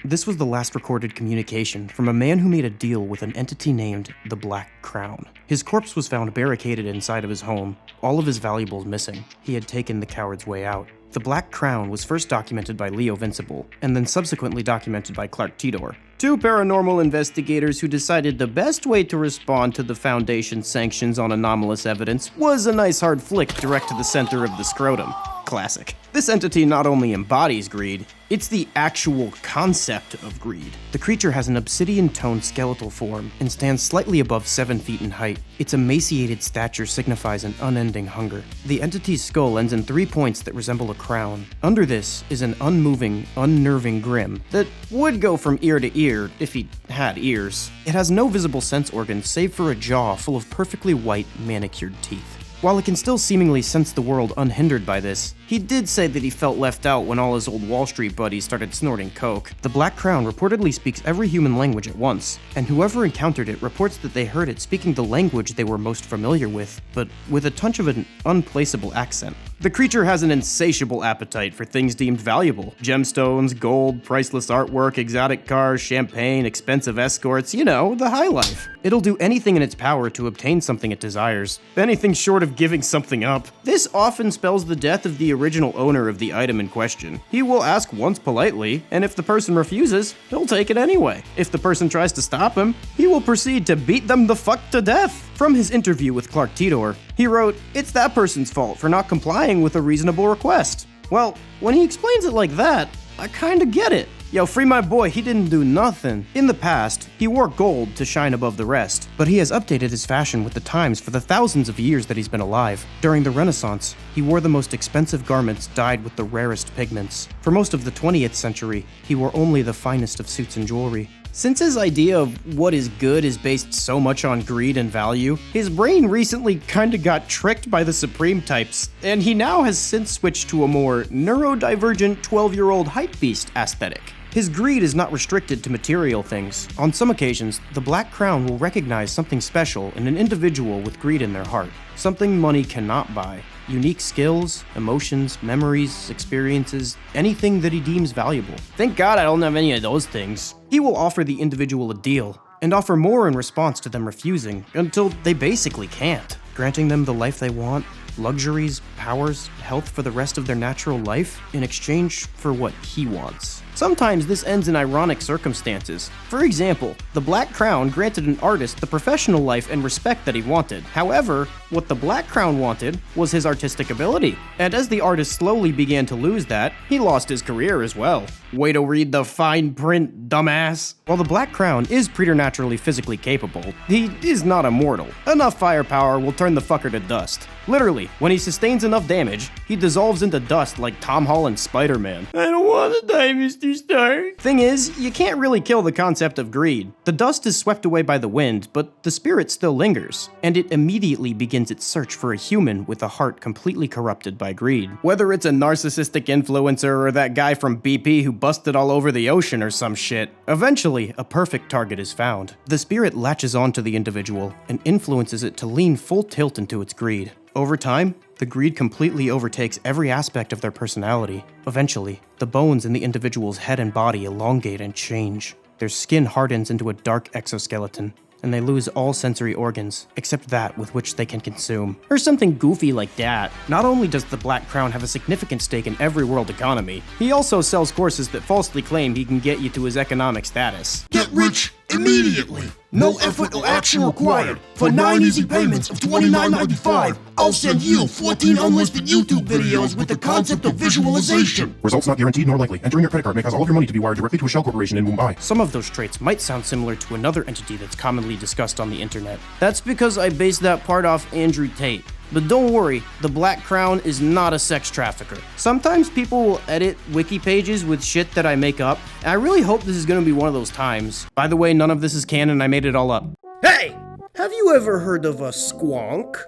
This was the last recorded communication from a man who made a deal with an entity named the Black Crown. His corpse was found barricaded inside of his home, all of his valuables missing. He had taken the coward's way out. The Black Crown was first documented by Leo Vincible, and then subsequently documented by Clark Tidor, two paranormal investigators who decided the best way to respond to the Foundation's sanctions on anomalous evidence was a nice hard flick direct to the center of the scrotum. Classic. This entity not only embodies greed, it's the actual concept of greed. The creature has an obsidian-toned skeletal form and stands slightly above 7 feet in height. Its emaciated stature signifies an unending hunger. The entity's skull ends in 3 points that resemble a crown. Under this is an unmoving, unnerving grin that would go from ear to ear if he had ears. It has no visible sense organs save for a jaw full of perfectly white, manicured teeth. While it can still seemingly sense the world unhindered by this, he did say that he felt left out when all his old Wall Street buddies started snorting coke. The Black Crown reportedly speaks every human language at once, and whoever encountered it reports that they heard it speaking the language they were most familiar with, but with a touch of an unplaceable accent. The creature has an insatiable appetite for things deemed valuable. Gemstones, gold, priceless artwork, exotic cars, champagne, expensive escorts, you know, the high life. It'll do anything in its power to obtain something it desires, anything short of giving something up. This often spells the death of the original owner of the item in question. He will ask once politely, and if the person refuses, he'll take it anyway. If the person tries to stop him, he will proceed to beat them the fuck to death. From his interview with Clark Tidor, he wrote, "It's that person's fault for not complying with a reasonable request." Well, when he explains it like that, I kinda get it. Yo, free my boy, he didn't do nothing. In the past, he wore gold to shine above the rest, but he has updated his fashion with the times for the thousands of years that he's been alive. During the Renaissance, he wore the most expensive garments dyed with the rarest pigments. For most of the 20th century, he wore only the finest of suits and jewelry. Since his idea of what is good is based so much on greed and value, his brain recently kinda got tricked by the Supreme types, and he now has since switched to a more neurodivergent 12-year-old hypebeast aesthetic. His greed is not restricted to material things. On some occasions, the Black Crown will recognize something special in an individual with greed in their heart, something money cannot buy. Unique skills, emotions, memories, experiences, anything that he deems valuable. Thank God I don't have any of those things. He will offer the individual a deal, and offer more in response to them refusing, until they basically can't, granting them the life they want, luxuries, powers, health for the rest of their natural life, in exchange for what he wants. Sometimes this ends in ironic circumstances. For example, the Black Crown granted an artist the professional life and respect that he wanted. However, what the Black Crown wanted was his artistic ability. And as the artist slowly began to lose that, he lost his career as well. Way to read the fine print, dumbass. While the Black Crown is preternaturally physically capable, he is not immortal. Enough firepower will turn the fucker to dust. Literally, when he sustains enough damage, he dissolves into dust like Tom Holland's Spider-Man. I don't want to die, Mr. Stark. Thing is, you can't really kill the concept of greed. The dust is swept away by the wind, but the spirit still lingers, and it immediately begins its search for a human with a heart completely corrupted by greed. Whether it's a narcissistic influencer or that guy from BP who busted all over the ocean or some shit, eventually a perfect target is found. The spirit latches onto the individual and influences it to lean full tilt into its greed. Over time, the greed completely overtakes every aspect of their personality. Eventually, the bones in the individual's head and body elongate and change. Their skin hardens into a dark exoskeleton, and they lose all sensory organs, except that with which they can consume. Or something goofy like that. Not only does the Black Crown have a significant stake in every world economy, he also sells courses that falsely claim he can get you to his economic status. Get rich immediately. No effort or action required. For 9 easy payments of $29.95, I'll send you 14 unlisted YouTube videos with the concept of visualization. Results not guaranteed nor likely. Entering your credit card may cause all of your money to be wired directly to a shell corporation in Mumbai. Some of those traits might sound similar to another entity that's commonly discussed on the internet. That's because I based that part off Andrew Tate. But don't worry, the Black Crown is not a sex trafficker. Sometimes people will edit wiki pages with shit that I make up, and I really hope this is gonna be one of those times. By the way, none of this is canon, I made it all up. Hey! Have you ever heard of a squonk?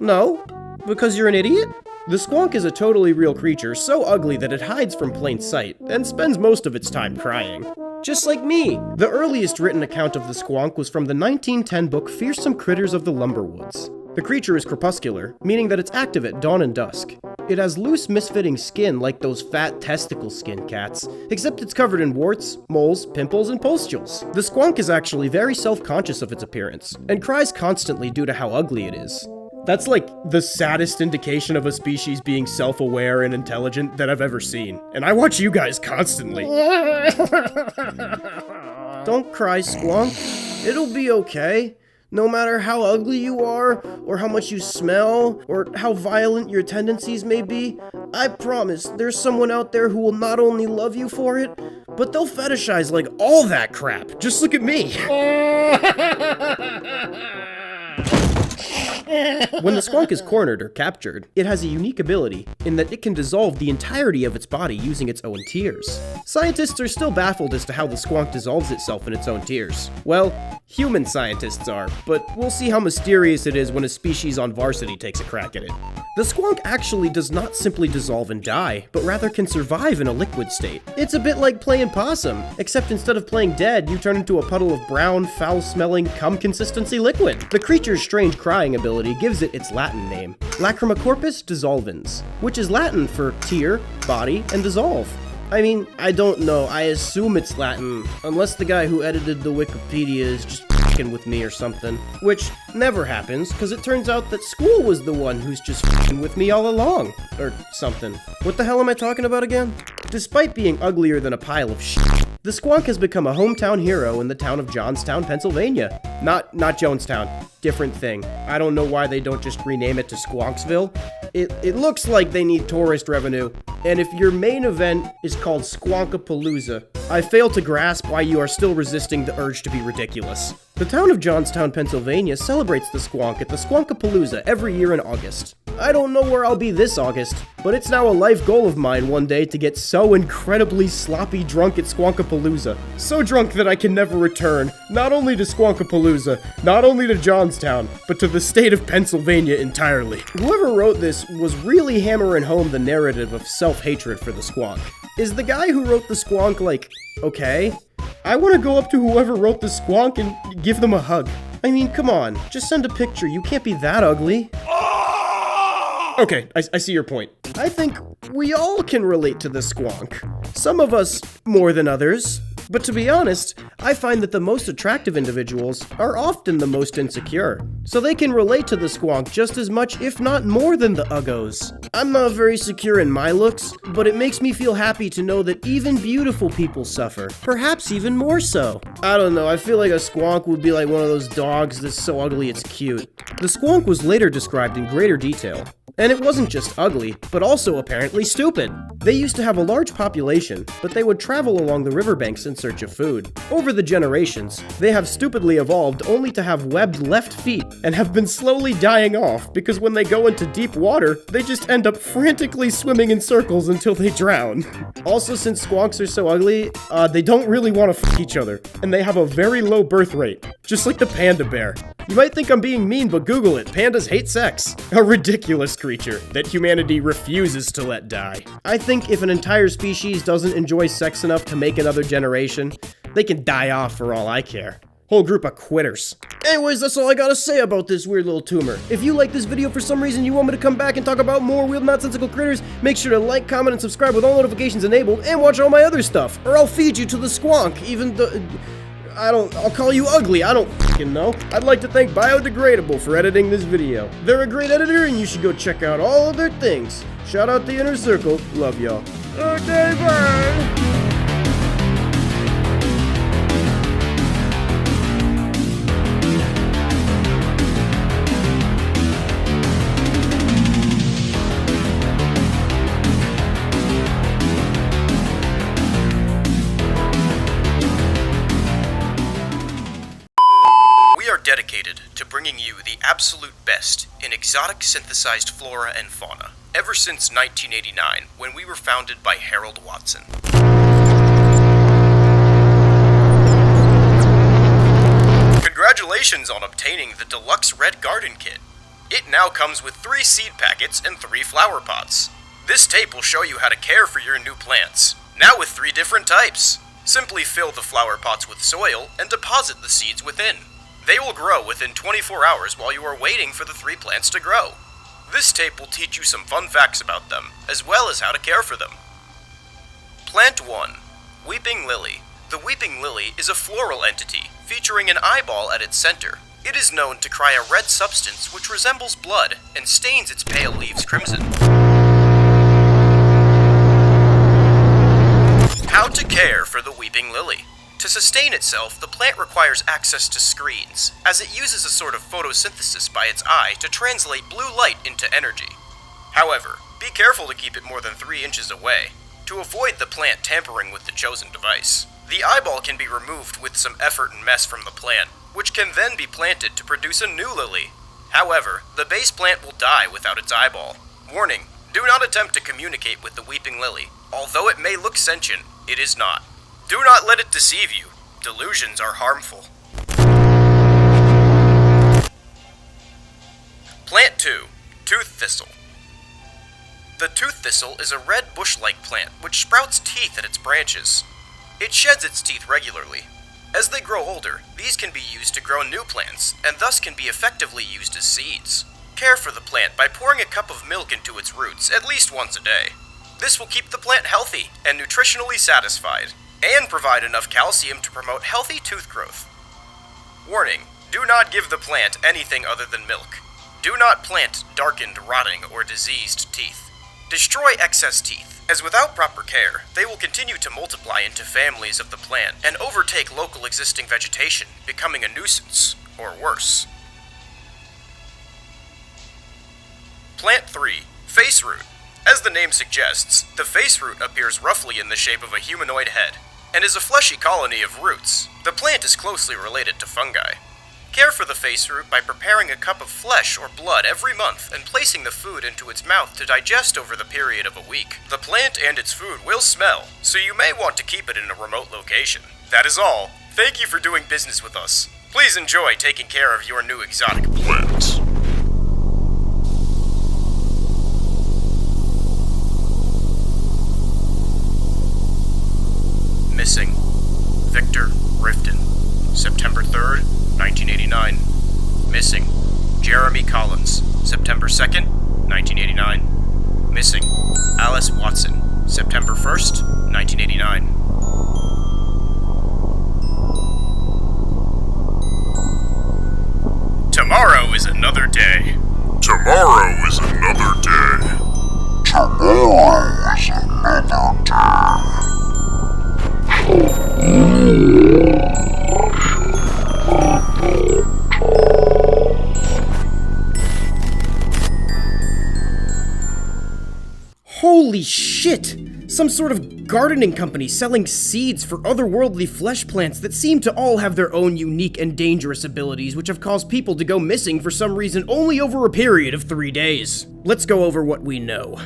No? Because you're an idiot? The squonk is a totally real creature, so ugly that it hides from plain sight, and spends most of its time crying. Just like me! The earliest written account of the squonk was from the 1910 book Fearsome Critters of the Lumberwoods. The creature is crepuscular, meaning that it's active at dawn and dusk. It has loose, misfitting skin like those fat testicle skin cats, except it's covered in warts, moles, pimples, and pustules. The squonk is actually very self-conscious of its appearance, and cries constantly due to how ugly it is. That's like the saddest indication of a species being self-aware and intelligent that I've ever seen. And I watch you guys constantly. Don't cry, squonk. It'll be okay. No matter how ugly you are, or how much you smell, or how violent your tendencies may be, I promise there's someone out there who will not only love you for it, but they'll fetishize like all that crap. Just look at me. When the squonk is cornered or captured, it has a unique ability in that it can dissolve the entirety of its body using its own tears. Scientists are still baffled as to how the squonk dissolves itself in its own tears. Well, human scientists are, but we'll see how mysterious it is when a species on Varsity takes a crack at it. The squonk actually does not simply dissolve and die, but rather can survive in a liquid state. It's a bit like playing possum, except instead of playing dead, you turn into a puddle of brown, foul-smelling, cum-consistency liquid. The creature's strange crying ability gives it its Latin name, Lacrimacorpus dissolvens, which is Latin for tear, body, and dissolve. I mean, I don't know, I assume it's Latin, unless the guy who edited the Wikipedia is just f***ing with me or something. Which never happens, because it turns out that school was the one who's just f***ing with me all along. Or something. What the hell am I talking about again? Despite being uglier than a pile of shit, the squonk has become a hometown hero in the town of Johnstown, Pennsylvania. Not Jonestown. Different thing. I don't know why they don't just rename it to Squonksville. It looks like they need tourist revenue. And if your main event is called Squonkapalooza, I fail to grasp why you are still resisting the urge to be ridiculous. The town of Johnstown, Pennsylvania celebrates the squonk at the Squonkapalooza every year in August. I don't know where I'll be this August, but it's now a life goal of mine one day to get so incredibly sloppy drunk at Squonkapalooza. So drunk that I can never return, not only to Squonkapalooza, not only to Johnstown, but to the state of Pennsylvania entirely. Whoever wrote this was really hammering home the narrative of self-hatred for the Squonk. Is the guy who wrote the Squonk like, okay? I want to go up to whoever wrote the Squonk and give them a hug. I mean, come on, just send a picture, you can't be that ugly. Okay, I see your point. I think we all can relate to the Squonk. Some of us more than others. But to be honest, I find that the most attractive individuals are often the most insecure. So they can relate to the Squonk just as much, if not more than the Uggos. I'm not very secure in my looks, but it makes me feel happy to know that even beautiful people suffer. Perhaps even more so. I don't know, I feel like a Squonk would be like one of those dogs that's so ugly it's cute. The Squonk was later described in greater detail. And it wasn't just ugly, but also apparently stupid. They used to have a large population, but they would travel along the riverbanks in search of food. Over the generations, they have stupidly evolved only to have webbed left feet and have been slowly dying off because when they go into deep water, they just end up frantically swimming in circles until they drown. Also, since squonks are so ugly, they don't really want to f*** each other, and they have a very low birth rate, just like the panda bear. You might think I'm being mean, but Google it. Pandas hate sex. A ridiculous creature that humanity refuses to let die. I think if an entire species doesn't enjoy sex enough to make another generation, they can die off for all I care. Whole group of quitters. Anyways, that's all I gotta say about this weird little tumor. If you like this video for some reason you want me to come back and talk about more weird nonsensical critters, make sure to like, comment, and subscribe with all notifications enabled, and watch all my other stuff, or I'll feed you to the squonk, even though... I'll call you ugly, I don't f***ing know. I'd like to thank Biodegradable for editing this video. They're a great editor and you should go check out all of their things. Shout out the Inner Circle, love y'all. Okay, bye! Dedicated to bringing you the absolute best in exotic synthesized flora and fauna, ever since 1989, when we were founded by Harold Watson. Congratulations on obtaining the Deluxe Red Garden Kit. It now comes with 3 seed packets and 3 flower pots. This tape will show you how to care for your new plants, now with 3 different types. Simply fill the flower pots with soil and deposit the seeds within. They will grow within 24 hours while you are waiting for the 3 plants to grow. This tape will teach you some fun facts about them, as well as how to care for them. Plant 1. Weeping Lily. The weeping lily is a floral entity, featuring an eyeball at its center. It is known to cry a red substance which resembles blood, and stains its pale leaves crimson. How to care for the weeping lily. To sustain itself, the plant requires access to screens, as it uses a sort of photosynthesis by its eye to translate blue light into energy. However, be careful to keep it more than 3 inches away, to avoid the plant tampering with the chosen device. The eyeball can be removed with some effort and mess from the plant, which can then be planted to produce a new lily. However, the base plant will die without its eyeball. Warning, do not attempt to communicate with the weeping lily. Although it may look sentient, it is not. Do not let it deceive you. Delusions are harmful. Plant 2. Tooth Thistle. The tooth thistle is a red bush-like plant which sprouts teeth at its branches. It sheds its teeth regularly. As they grow older, these can be used to grow new plants, and thus can be effectively used as seeds. Care for the plant by pouring a cup of milk into its roots at least once a day. This will keep the plant healthy and nutritionally satisfied, and provide enough calcium to promote healthy tooth growth. Warning, do not give the plant anything other than milk. Do not plant darkened, rotting, or diseased teeth. Destroy excess teeth, as without proper care, they will continue to multiply into families of the plant and overtake local existing vegetation, becoming a nuisance, or worse. Plant 3. Face root. As the name suggests, the face root appears roughly in the shape of a humanoid head, and is a fleshy colony of roots. The plant is closely related to fungi. Care for the face root by preparing a cup of flesh or blood every month and placing the food into its mouth to digest over the period of a week. The plant and its food will smell, so you may want to keep it in a remote location. That is all. Thank you for doing business with us. Please enjoy taking care of your new exotic plants. Missing. Victor Rifton. September 3rd, 1989. Missing. Jeremy Collins. September 2nd, 1989. Missing. Alice Watson. September 1st, 1989. Tomorrow is another day. Tomorrow is another day. Tomorrow is another day. Holy shit! Some sort of gardening company selling seeds for otherworldly flesh plants that seem to all have their own unique and dangerous abilities, which have caused people to go missing for some reason only over a period of 3 days. Let's go over what we know.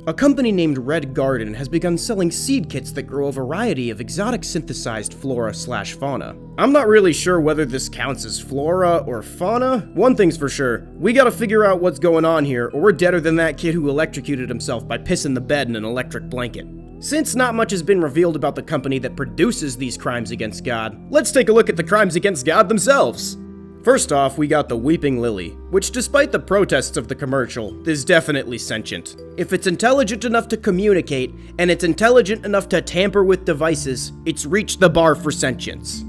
A company named Red Garden has begun selling seed kits that grow a variety of exotic synthesized flora/fauna. I'm not really sure whether this counts as flora or fauna. One thing's for sure, we gotta figure out what's going on here, or we're deader than that kid who electrocuted himself by pissing the bed in an electric blanket. Since not much has been revealed about the company that produces these crimes against God, let's take a look at the crimes against God themselves. First off, we got the Weeping Lily, which despite the protests of the commercial, is definitely sentient. If it's intelligent enough to communicate, and it's intelligent enough to tamper with devices, it's reached the bar for sentience.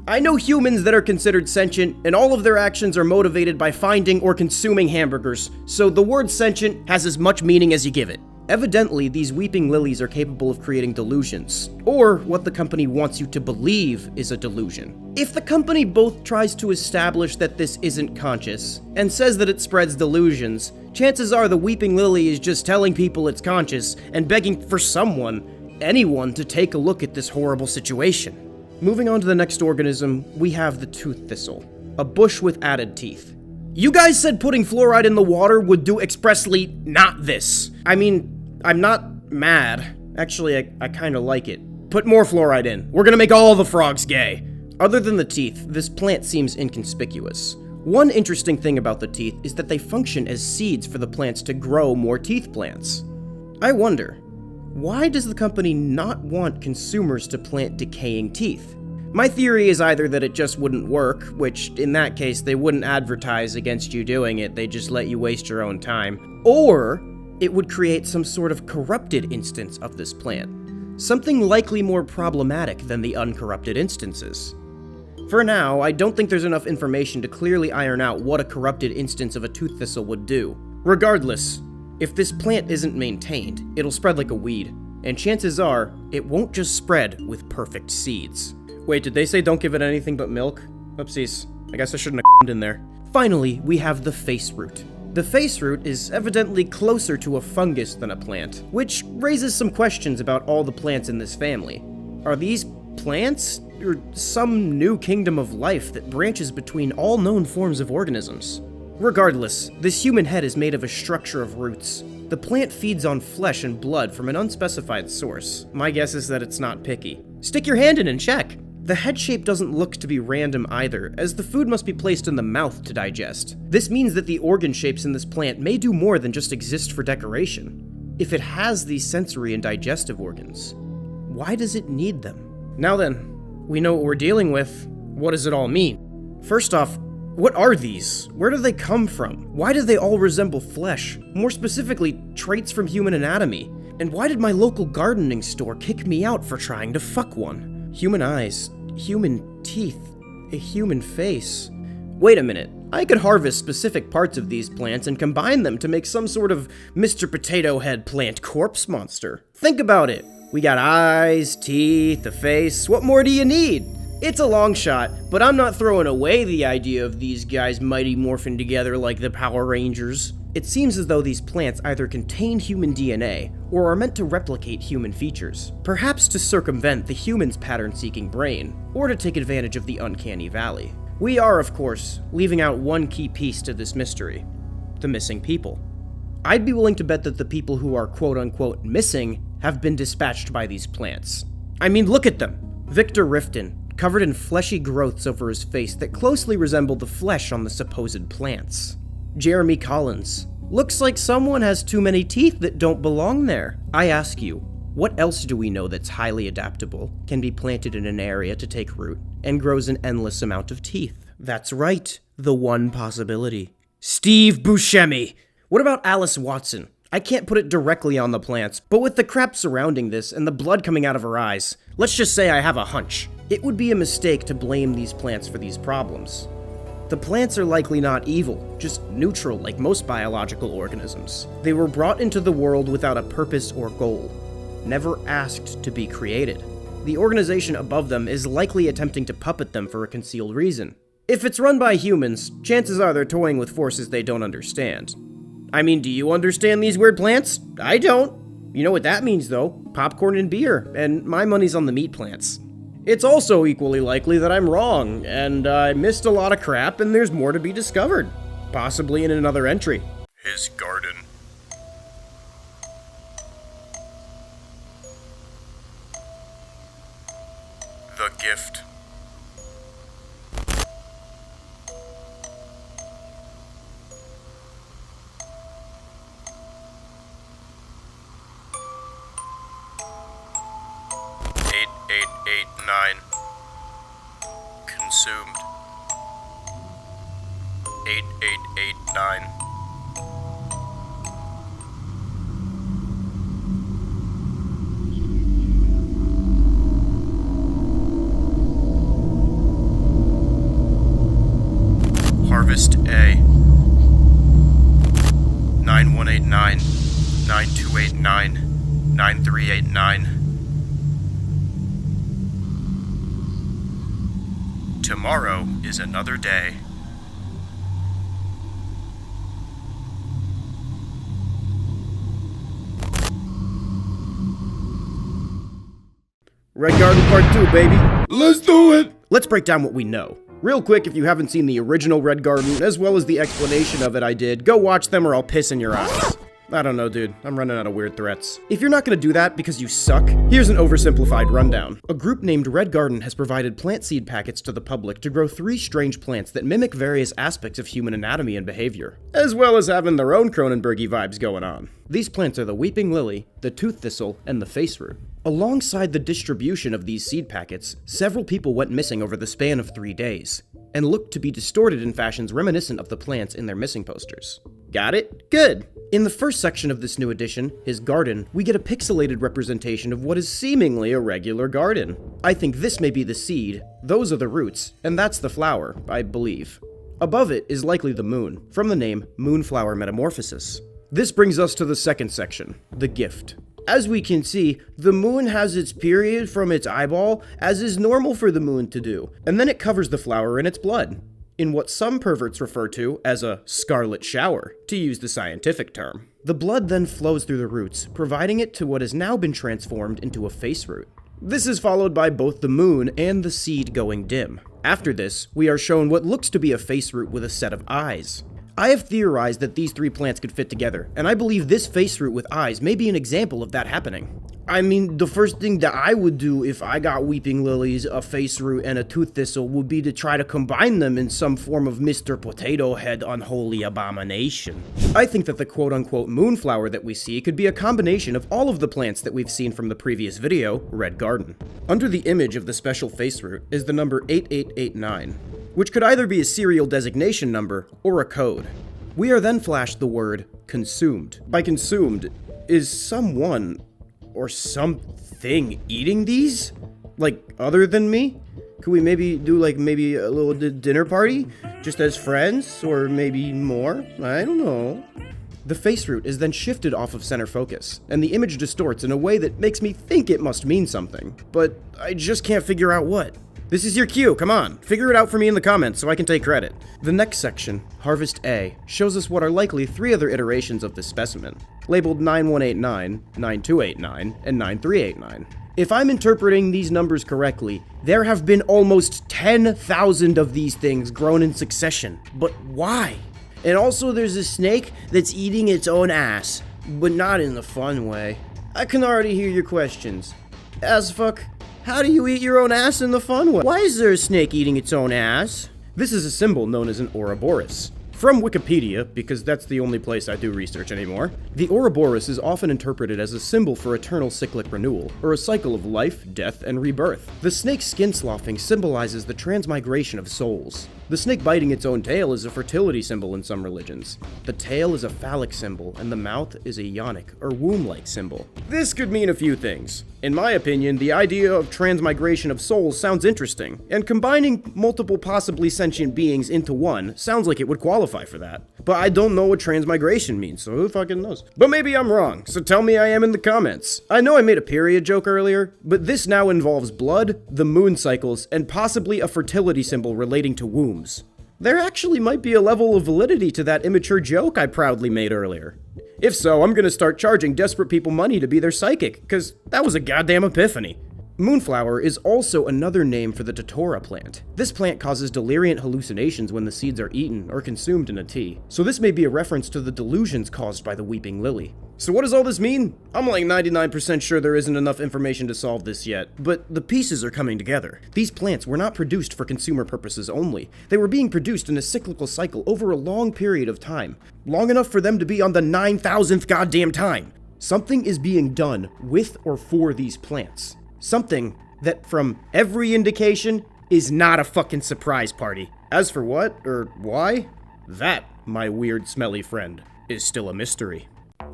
I know humans that are considered sentient, and all of their actions are motivated by finding or consuming hamburgers, so the word sentient has as much meaning as you give it. Evidently, these weeping lilies are capable of creating delusions, or what the company wants you to believe is a delusion. If the company both tries to establish that this isn't conscious, and says that it spreads delusions, chances are the weeping lily is just telling people it's conscious, and begging for anyone to take a look at this horrible situation. Moving on to the next organism, we have the tooth thistle, a bush with added teeth. You guys said putting fluoride in the water would do expressly not this. I mean, I'm not mad. Actually, I kinda like it. Put more fluoride in. We're gonna make all the frogs gay. Other than the teeth, this plant seems inconspicuous. One interesting thing about the teeth is that they function as seeds for the plants to grow more teeth plants. I wonder, why does the company not want consumers to plant decaying teeth? My theory is either that it just wouldn't work, which in that case they wouldn't advertise against you doing it, they just let you waste your own time, or it would create some sort of corrupted instance of this plant, something likely more problematic than the uncorrupted instances. For now, I don't think there's enough information to clearly iron out what a corrupted instance of a tooth thistle would do. Regardless, if this plant isn't maintained, it'll spread like a weed, and chances are, it won't just spread with perfect seeds. Wait, did they say don't give it anything but milk? Oopsies. I guess I shouldn't have in there. Finally, we have the face root. The face root is evidently closer to a fungus than a plant, which raises some questions about all the plants in this family. Are these plants, or some new kingdom of life that branches between all known forms of organisms? Regardless, this human head is made of a structure of roots. The plant feeds on flesh and blood from an unspecified source. My guess is that it's not picky. Stick your hand in and check! The head shape doesn't look to be random either, as the food must be placed in the mouth to digest. This means that the organ shapes in this plant may do more than just exist for decoration. If it has these sensory and digestive organs, why does it need them? Now then, we know what we're dealing with. What does it all mean? First off, what are these? Where do they come from? Why do they all resemble flesh? More specifically, traits from human anatomy. And why did my local gardening store kick me out for trying to fuck one? Human eyes, human teeth, a human face. Wait a minute, I could harvest specific parts of these plants and combine them to make some sort of Mr. Potato Head plant corpse monster. Think about it. We got eyes, teeth, a face, what more do you need? It's a long shot, but I'm not throwing away the idea of these guys mighty morphing together like the Power Rangers. It seems as though these plants either contain human DNA, or are meant to replicate human features, perhaps to circumvent the human's pattern-seeking brain, or to take advantage of the uncanny valley. We are, of course, leaving out one key piece to this mystery: the missing people. I'd be willing to bet that the people who are quote-unquote missing have been dispatched by these plants. I mean, look at them! Victor Rifton, covered in fleshy growths over his face that closely resemble the flesh on the supposed plants. Jeremy Collins, looks like someone has too many teeth that don't belong there. I ask you, what else do we know that's highly adaptable, can be planted in an area to take root, and grows an endless amount of teeth? That's right, the one possibility. Steve Buscemi! What about Alice Watson? I can't put it directly on the plants, but with the crap surrounding this and the blood coming out of her eyes, let's just say I have a hunch. It would be a mistake to blame these plants for these problems. The plants are likely not evil, just neutral like most biological organisms. They were brought into the world without a purpose or goal, never asked to be created. The organization above them is likely attempting to puppet them for a concealed reason. If it's run by humans, chances are they're toying with forces they don't understand. I mean, do you understand these weird plants? I don't. You know what that means, though. Popcorn and beer, and my money's on the meat plants. It's also equally likely that I'm wrong, and I missed a lot of crap, and there's more to be discovered. Possibly in another entry. His garden. The gift. Consumed. 8889. Harvest A. 9189, 9289, 9389. Tomorrow is another day. Red Garden Part 2, baby. Let's do it! Let's break down what we know. Real quick, if you haven't seen the original Red Garden, as well as the explanation of it I did, go watch them or I'll piss in your eyes. I don't know, dude. I'm running out of weird threats. If you're not gonna do that because you suck, here's an oversimplified rundown. A group named Red Garden has provided plant seed packets to the public to grow 3 strange plants that mimic various aspects of human anatomy and behavior, as well as having their own Cronenbergy vibes going on. These plants are the weeping lily, the tooth thistle, and the face root. Alongside the distribution of these seed packets, several people went missing over the span of 3 days, and looked to be distorted in fashions reminiscent of the plants in their missing posters. Got it? Good! In the first section of this new edition, his garden, we get a pixelated representation of what is seemingly a regular garden. I think this may be the seed, those are the roots, and that's the flower, I believe. Above it is likely the moon, from the name Moonflower Metamorphosis. This brings us to the second section, the gift. As we can see, the moon has its period from its eyeball, as is normal for the moon to do, and then it covers the flower in its blood, in what some perverts refer to as a scarlet shower, to use the scientific term. The blood then flows through the roots, providing it to what has now been transformed into a face root. This is followed by both the moon and the seed going dim. After this, we are shown what looks to be a face root with a set of eyes. I have theorized that these 3 plants could fit together, and I believe this face root with eyes may be an example of that happening. I mean, the first thing that I would do if I got weeping lilies, a face root, and a tooth thistle would be to try to combine them in some form of Mr. Potato Head unholy abomination. I think that the quote-unquote moonflower that we see could be a combination of all of the plants that we've seen from the previous video, Red Garden. Under the image of the special face root is the number 8889, which could either be a serial designation number or a code. We are then flashed the word consumed. By consumed, is someone or something eating these? Like, other than me? Could we maybe do maybe a little dinner party? Just as friends? Or maybe more? I don't know. The face root is then shifted off of center focus, and the image distorts in a way that makes me think it must mean something. But I just can't figure out what. This is your cue, come on. Figure it out for me in the comments so I can take credit. The next section, Harvest A, shows us what are likely 3 other iterations of this specimen, labeled 9189, 9289, and 9389. If I'm interpreting these numbers correctly, there have been almost 10,000 of these things grown in succession. But why? And also there's a snake that's eating its own ass, but not in the fun way. I can already hear your questions. AZFK, how do you eat your own ass in the fun way? Why is there a snake eating its own ass? This is a symbol known as an Ouroboros. From Wikipedia, because that's the only place I do research anymore, the Ouroboros is often interpreted as a symbol for eternal cyclic renewal, or a cycle of life, death, and rebirth. The snake's skin sloughing symbolizes the transmigration of souls. The snake biting its own tail is a fertility symbol in some religions. The tail is a phallic symbol, and the mouth is a yonic, or womb-like symbol. This could mean a few things. In my opinion, the idea of transmigration of souls sounds interesting, and combining multiple possibly sentient beings into one sounds like it would qualify for that. But I don't know what transmigration means, so who fucking knows? But maybe I'm wrong, so tell me I am in the comments. I know I made a period joke earlier, but this now involves blood, the moon cycles, and possibly a fertility symbol relating to wombs. There actually might be a level of validity to that immature joke I proudly made earlier. If so, I'm gonna start charging desperate people money to be their psychic, cause that was a goddamn epiphany. Moonflower is also another name for the datura plant. This plant causes deliriant hallucinations when the seeds are eaten or consumed in a tea, so this may be a reference to the delusions caused by the weeping lily. So what does all this mean? I'm like 99% sure there isn't enough information to solve this yet, but the pieces are coming together. These plants were not produced for consumer purposes only. They were being produced in a cyclical cycle over a long period of time. Long enough for them to be on the 9,000th goddamn time. Something is being done with or for these plants. Something that, from every indication, is not a fucking surprise party. As for what, or why, that, my weird smelly friend, is still a mystery.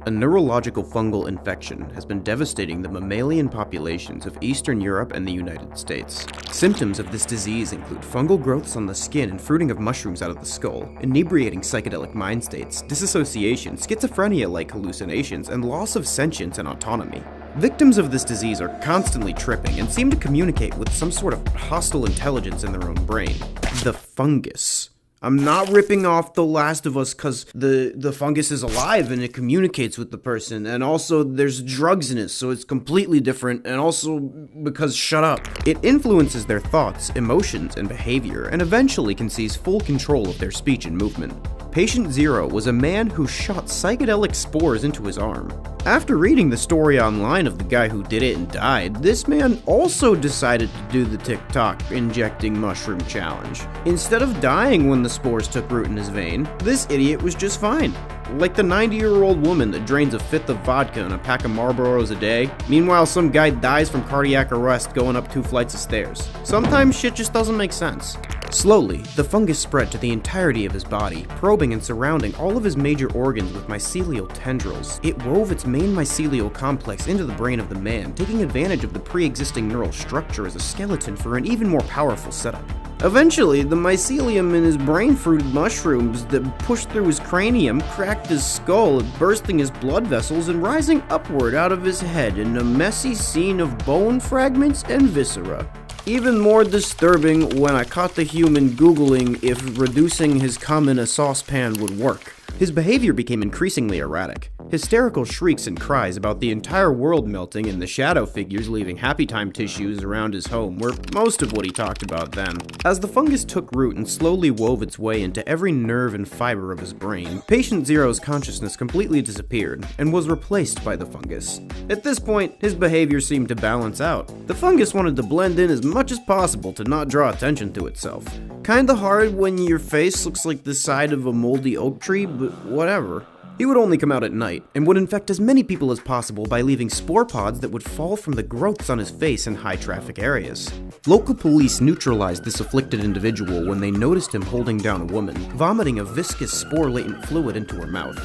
A neurological fungal infection has been devastating the mammalian populations of Eastern Europe and the United States. Symptoms of this disease include fungal growths on the skin and fruiting of mushrooms out of the skull, inebriating psychedelic mind states, disassociation, schizophrenia-like hallucinations, and loss of sentience and autonomy. Victims of this disease are constantly tripping and seem to communicate with some sort of hostile intelligence in their own brain. The fungus. I'm not ripping off The Last of Us because the fungus is alive and it communicates with the person, and also there's drugs in it, so it's completely different, and also because shut up. It influences their thoughts, emotions, and behavior, and eventually can seize full control of their speech and movement. Patient Zero was a man who shot psychedelic spores into his arm. After reading the story online of the guy who did it and died, this man also decided to do the TikTok injecting mushroom challenge. Instead of dying when the spores took root in his vein, this idiot was just fine. Like the 90-year-old woman that drains a fifth of vodka and a pack of Marlboros a day. Meanwhile, some guy dies from cardiac arrest going up 2 flights of stairs. Sometimes shit just doesn't make sense. Slowly, the fungus spread to the entirety of his body, probing and surrounding all of his major organs with mycelial tendrils. It wove its main mycelial complex into the brain of the man, taking advantage of the pre-existing neural structure as a skeleton for an even more powerful setup. Eventually, the mycelium in his brain fruited mushrooms that pushed through his cranium, cracked his skull, bursting his blood vessels, and rising upward out of his head in a messy scene of bone fragments and viscera. Even more disturbing when I caught the human Googling if reducing his cum in a saucepan would work. His behavior became increasingly erratic. Hysterical shrieks and cries about the entire world melting and the shadow figures leaving happy time tissues around his home were most of what he talked about then. As the fungus took root and slowly wove its way into every nerve and fiber of his brain, Patient Zero's consciousness completely disappeared and was replaced by the fungus. At this point, his behavior seemed to balance out. The fungus wanted to blend in as much as possible to not draw attention to itself. Kinda hard when your face looks like the side of a moldy oak tree, but whatever. He would only come out at night, and would infect as many people as possible by leaving spore pods that would fall from the growths on his face in high-traffic areas. Local police neutralized this afflicted individual when they noticed him holding down a woman, vomiting a viscous spore-latent fluid into her mouth.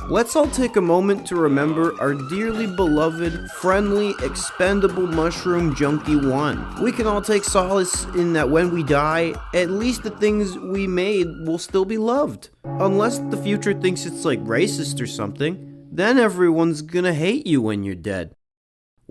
Let's all take a moment to remember our dearly beloved, friendly, expendable mushroom junkie one. We can all take solace in that when we die, at least the things we made will still be loved. Unless the future thinks it's like racist or something, then everyone's gonna hate you when you're dead.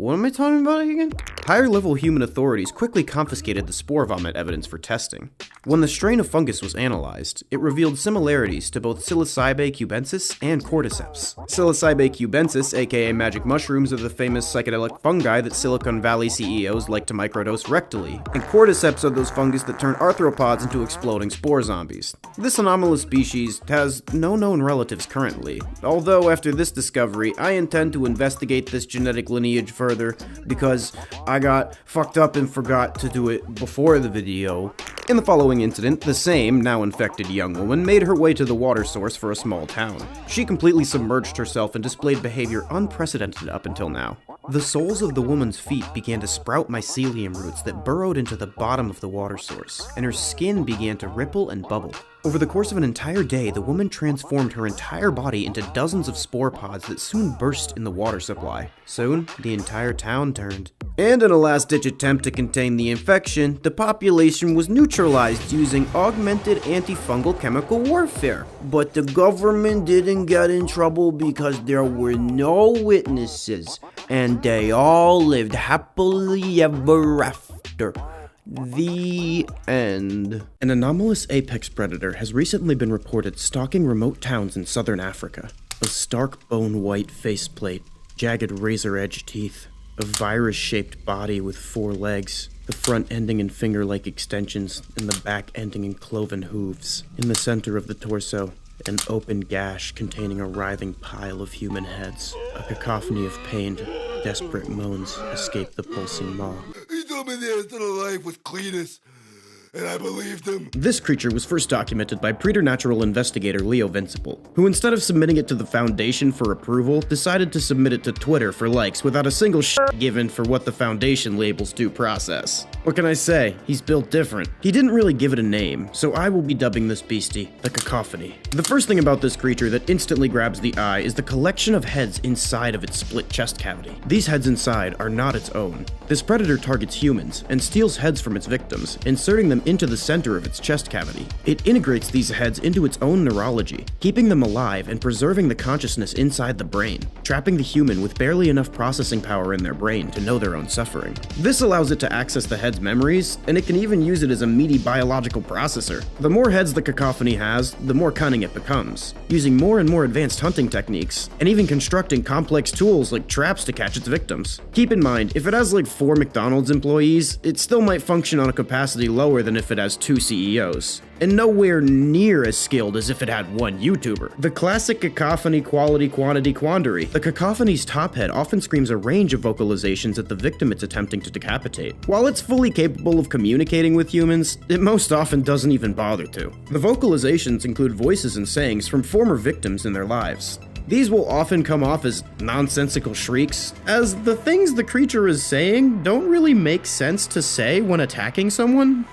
What am I talking about again? Higher-level human authorities quickly confiscated the spore vomit evidence for testing. When the strain of fungus was analyzed, it revealed similarities to both Psilocybe cubensis and cordyceps. Psilocybe cubensis, aka magic mushrooms, are the famous psychedelic fungi that Silicon Valley CEOs like to microdose rectally, and cordyceps are those fungus that turn arthropods into exploding spore zombies. This anomalous species has no known relatives currently, although after this discovery, I intend to investigate this genetic lineage further because I got fucked up and forgot to do it before the video. In the following incident, the same, now infected young woman made her way to the water source for a small town. She completely submerged herself and displayed behavior unprecedented up until now. The soles of the woman's feet began to sprout mycelium roots that burrowed into the bottom of the water source, and her skin began to ripple and bubble. Over the course of an entire day, the woman transformed her entire body into dozens of spore pods that soon burst in the water supply. Soon, the entire town turned. And in a last-ditch attempt to contain the infection, the population was neutralized using augmented antifungal chemical warfare. But the government didn't get in trouble because there were no witnesses, and they all lived happily ever after. The end. An anomalous apex predator has recently been reported stalking remote towns in southern Africa. A stark bone white faceplate, jagged razor-edged teeth, a virus-shaped body with 4 legs, the front ending in finger-like extensions and the back ending in cloven hooves. In the center of the torso, an open gash containing a writhing pile of human heads. A cacophony of pained, desperate moans escape the pulsing maw. He told me the end of the life was Cletus, and I believed him. This creature was first documented by preternatural investigator Leo Vinciple, who instead of submitting it to the Foundation for approval, decided to submit it to Twitter for likes without a single given for what the Foundation labels due process. What can I say? He's built different. He didn't really give it a name, so I will be dubbing this beastie the Cacophony. The first thing about this creature that instantly grabs the eye is the collection of heads inside of its split chest cavity. These heads inside are not its own. This predator targets humans and steals heads from its victims, inserting them into the center of its chest cavity. It integrates these heads into its own neurology, keeping them alive and preserving the consciousness inside the brain, trapping the human with barely enough processing power in their brain to know their own suffering. This allows it to access the head's memories, and it can even use it as a meaty biological processor. The more heads the Cacophony has, the more cunning it becomes, using more and more advanced hunting techniques, and even constructing complex tools like traps to catch its victims. Keep in mind, if it has like 4 McDonald's employees, it still might function on a capacity lower than if it has 2 CEOs, and nowhere near as skilled as if it had 1 YouTuber. The classic Cacophony quality-quantity quandary. The Cacophony's top head often screams a range of vocalizations at the victim it's attempting to decapitate. While it's fully capable of communicating with humans, it most often doesn't even bother to. The vocalizations include voices and sayings from former victims in their lives. These will often come off as nonsensical shrieks, as the things the creature is saying don't really make sense to say when attacking someone.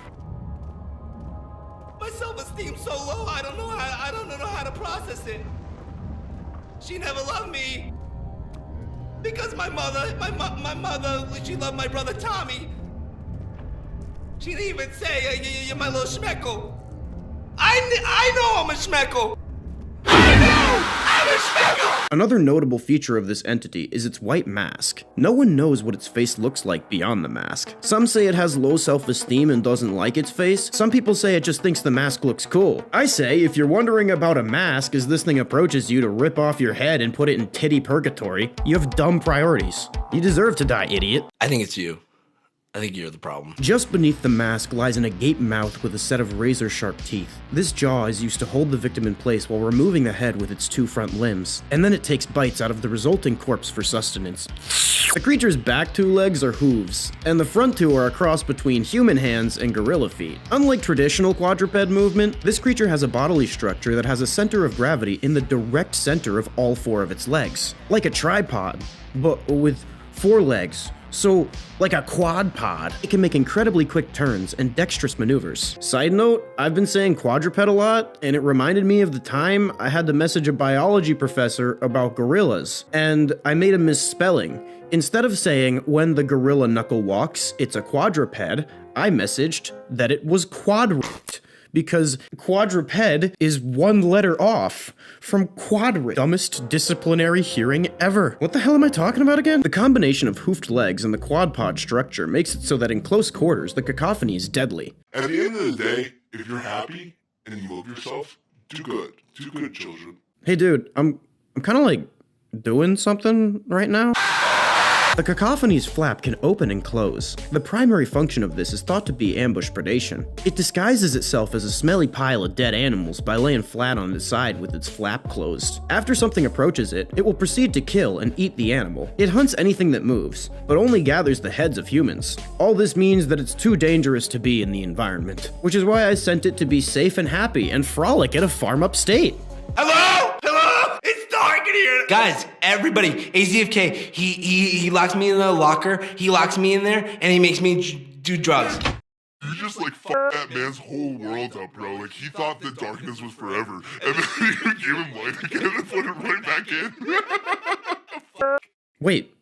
My self-esteem's so low, I don't know how to process it. She never loved me. Because my mother, she loved my brother Tommy. She didn't even say, you're my little schmeckle. I know I'm a schmeckle. Another notable feature of this entity is its white mask. No one knows what its face looks like beyond the mask. Some say it has low self-esteem and doesn't like its face. Some people say it just thinks the mask looks cool. I say, if you're wondering about a mask as this thing approaches you to rip off your head and put it in titty purgatory, you have dumb priorities. You deserve to die, idiot. I think it's you. I think you're the problem. Just beneath the mask lies an agape mouth with a set of razor-sharp teeth. This jaw is used to hold the victim in place while removing the head with its 2 front limbs, and then it takes bites out of the resulting corpse for sustenance. The creature's back 2 legs are hooves, and the front 2 are a cross between human hands and gorilla feet. Unlike traditional quadruped movement, this creature has a bodily structure that has a center of gravity in the direct center of all 4 of its legs. Like a tripod, but with 4 legs. So, like a quad pod, it can make incredibly quick turns and dexterous maneuvers. Side note, I've been saying quadruped a lot, and it reminded me of the time I had to message a biology professor about gorillas, and I made a misspelling. Instead of saying, when the gorilla knuckle walks, it's a quadruped, I messaged that it was quadruped. because quadruped is one letter off from quadrant. Dumbest disciplinary hearing ever. What the hell am I talking about again? The combination of hoofed legs and the quad pod structure makes it so that in close quarters, the cacophony is deadly. At the end of the day, if you're happy and you love yourself, do good. Do good, children. Hey dude, I'm kind of like doing something right now. The cacophony's flap can open and close. The primary function of this is thought to be ambush predation. It disguises itself as a smelly pile of dead animals by laying flat on its side with its flap closed. After something approaches it, it will proceed to kill and eat the animal. It hunts anything that moves, but only gathers the heads of humans. All this means that it's too dangerous to be in the environment, which is why I sent it to be safe and happy and frolic at a farm upstate. Hello? Hello? It's dark in here. Guys, everybody, AZFK, he locks me in the locker, he locks me in there, and he makes me do drugs. You just like fucked that man's whole world up, bro. Like he thought the darkness was forever, and then you gave him light again and put it right back in. Wait,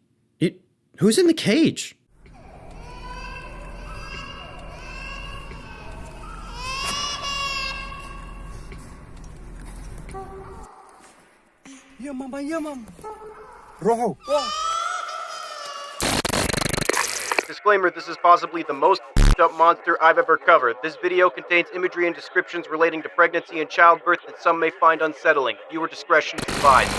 who's in the cage? Yeah, mama. Rojo. Disclaimer, this is possibly the most up monster I've ever covered. This video contains imagery and descriptions relating to pregnancy and childbirth that some may find unsettling. Viewer discretion is advised.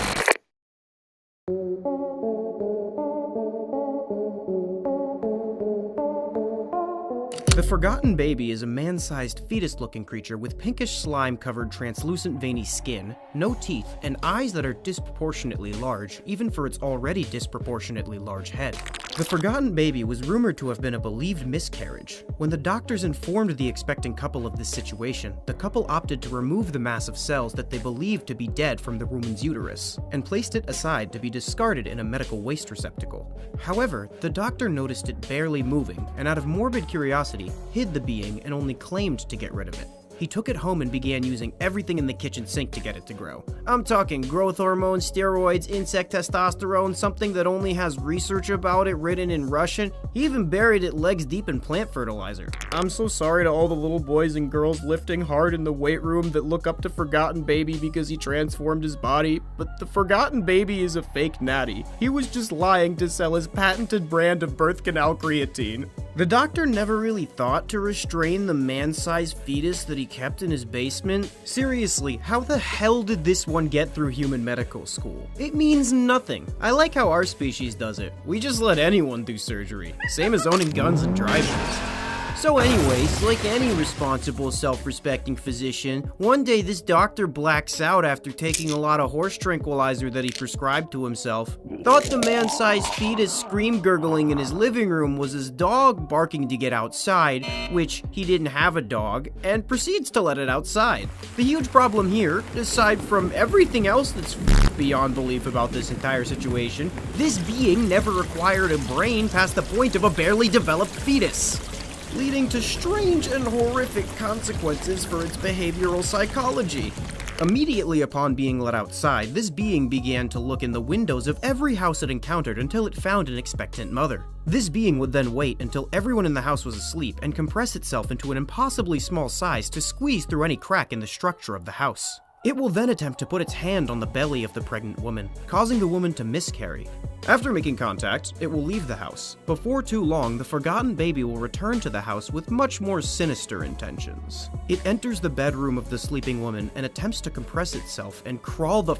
The Forgotten Baby is a man-sized fetus-looking creature with pinkish slime-covered translucent veiny skin, no teeth, and eyes that are disproportionately large, even for its already disproportionately large head. The Forgotten Baby was rumored to have been a believed miscarriage. When the doctors informed the expecting couple of this situation, the couple opted to remove the mass of cells that they believed to be dead from the woman's uterus, and placed it aside to be discarded in a medical waste receptacle. However, the doctor noticed it barely moving, and out of morbid curiosity, hid the being and only claimed to get rid of it. He took it home and began using everything in the kitchen sink to get it to grow. I'm talking growth hormones, steroids, insect testosterone, something that only has research about it written in Russian. He even buried it legs deep in plant fertilizer. I'm so sorry to all the little boys and girls lifting hard in the weight room that look up to Forgotten Baby because he transformed his body, but the Forgotten Baby is a fake natty. He was just lying to sell his patented brand of birth canal creatine. The doctor never really thought to restrain the man-sized fetus that he kept in his basement. Seriously, how the hell did this one get through human medical school? It means nothing. I like how our species does it. We just let anyone do surgery. Same as owning guns and drive-bys. So anyways, like any responsible, self-respecting physician, one day this doctor blacks out after taking a lot of horse tranquilizer that he prescribed to himself. Thought the man-sized fetus scream gurgling in his living room was his dog barking to get outside, which he didn't have a dog, and proceeds to let it outside. The huge problem here, aside from everything else that's beyond belief about this entire situation, this being never acquired a brain past the point of a barely developed fetus, leading to strange and horrific consequences for its behavioral psychology. Immediately upon being let outside, this being began to look in the windows of every house it encountered until it found an expectant mother. This being would then wait until everyone in the house was asleep and compress itself into an impossibly small size to squeeze through any crack in the structure of the house. It will then attempt to put its hand on the belly of the pregnant woman, causing the woman to miscarry. After making contact, it will leave the house. Before too long, the Forgotten Baby will return to the house with much more sinister intentions. It enters the bedroom of the sleeping woman and attempts to compress itself and crawl the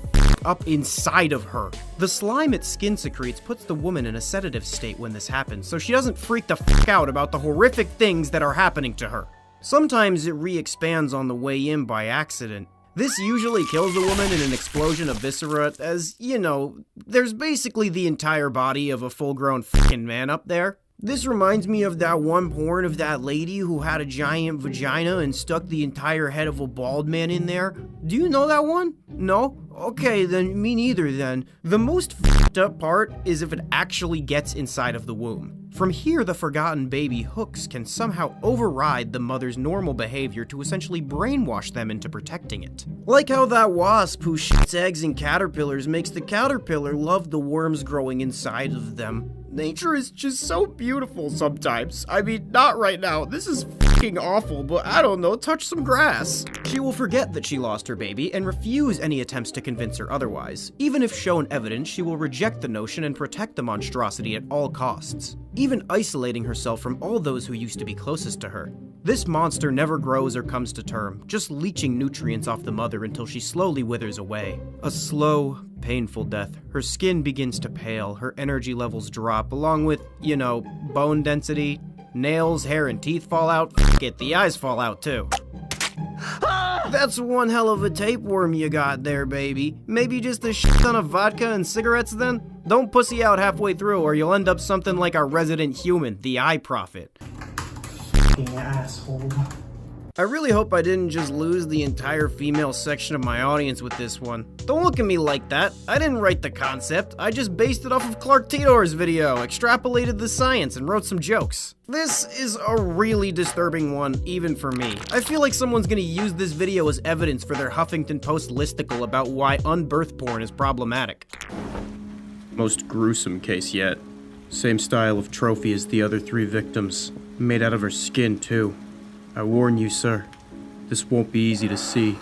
up inside of her. The slime its skin secretes puts the woman in a sedative state when this happens, so she doesn't freak the out about the horrific things that are happening to her. Sometimes it re-expands on the way in by accident. This usually kills the woman in an explosion of viscera, as, you know, there's basically the entire body of a full-grown fucking man up there. This reminds me of that one porn of that lady who had a giant vagina and stuck the entire head of a bald man in there. Do you know that one? No? Okay, then me neither then. The most fucked up part is if it actually gets inside of the womb. From here, the Forgotten Baby hooks can somehow override the mother's normal behavior to essentially brainwash them into protecting it. Like how that wasp who shits eggs in caterpillars makes the caterpillar love the worms growing inside of them. Nature is just so beautiful sometimes. I mean, not right now. This is fucking awful, but I don't know, touch some grass. She will forget that she lost her baby and refuse any attempts to convince her otherwise. Even if shown evidence, she will reject the notion and protect the monstrosity at all costs, even isolating herself from all those who used to be closest to her. This monster never grows or comes to term, just leeching nutrients off the mother until she slowly withers away. A slow, painful death. Her skin begins to pale, her energy levels drop, along with, bone density. Nails, hair, and teeth fall out. F*** it, the eyes fall out too. That's one hell of a tapeworm you got there, baby. Maybe just a shit ton of vodka and cigarettes then? Don't pussy out halfway through or you'll end up something like our resident human, the eye prophet. Fucking asshole. I really hope I didn't just lose the entire female section of my audience with this one. Don't look at me like that. I didn't write the concept. I just based it off of Clark Tidor's video, extrapolated the science, and wrote some jokes. This is a really disturbing one, even for me. I feel like someone's gonna use this video as evidence for their Huffington Post listicle about why unbirth porn is problematic. Most gruesome case yet. Same style of trophy as the other 3 victims. Made out of her skin, too. I warn you, sir, this won't be easy to see.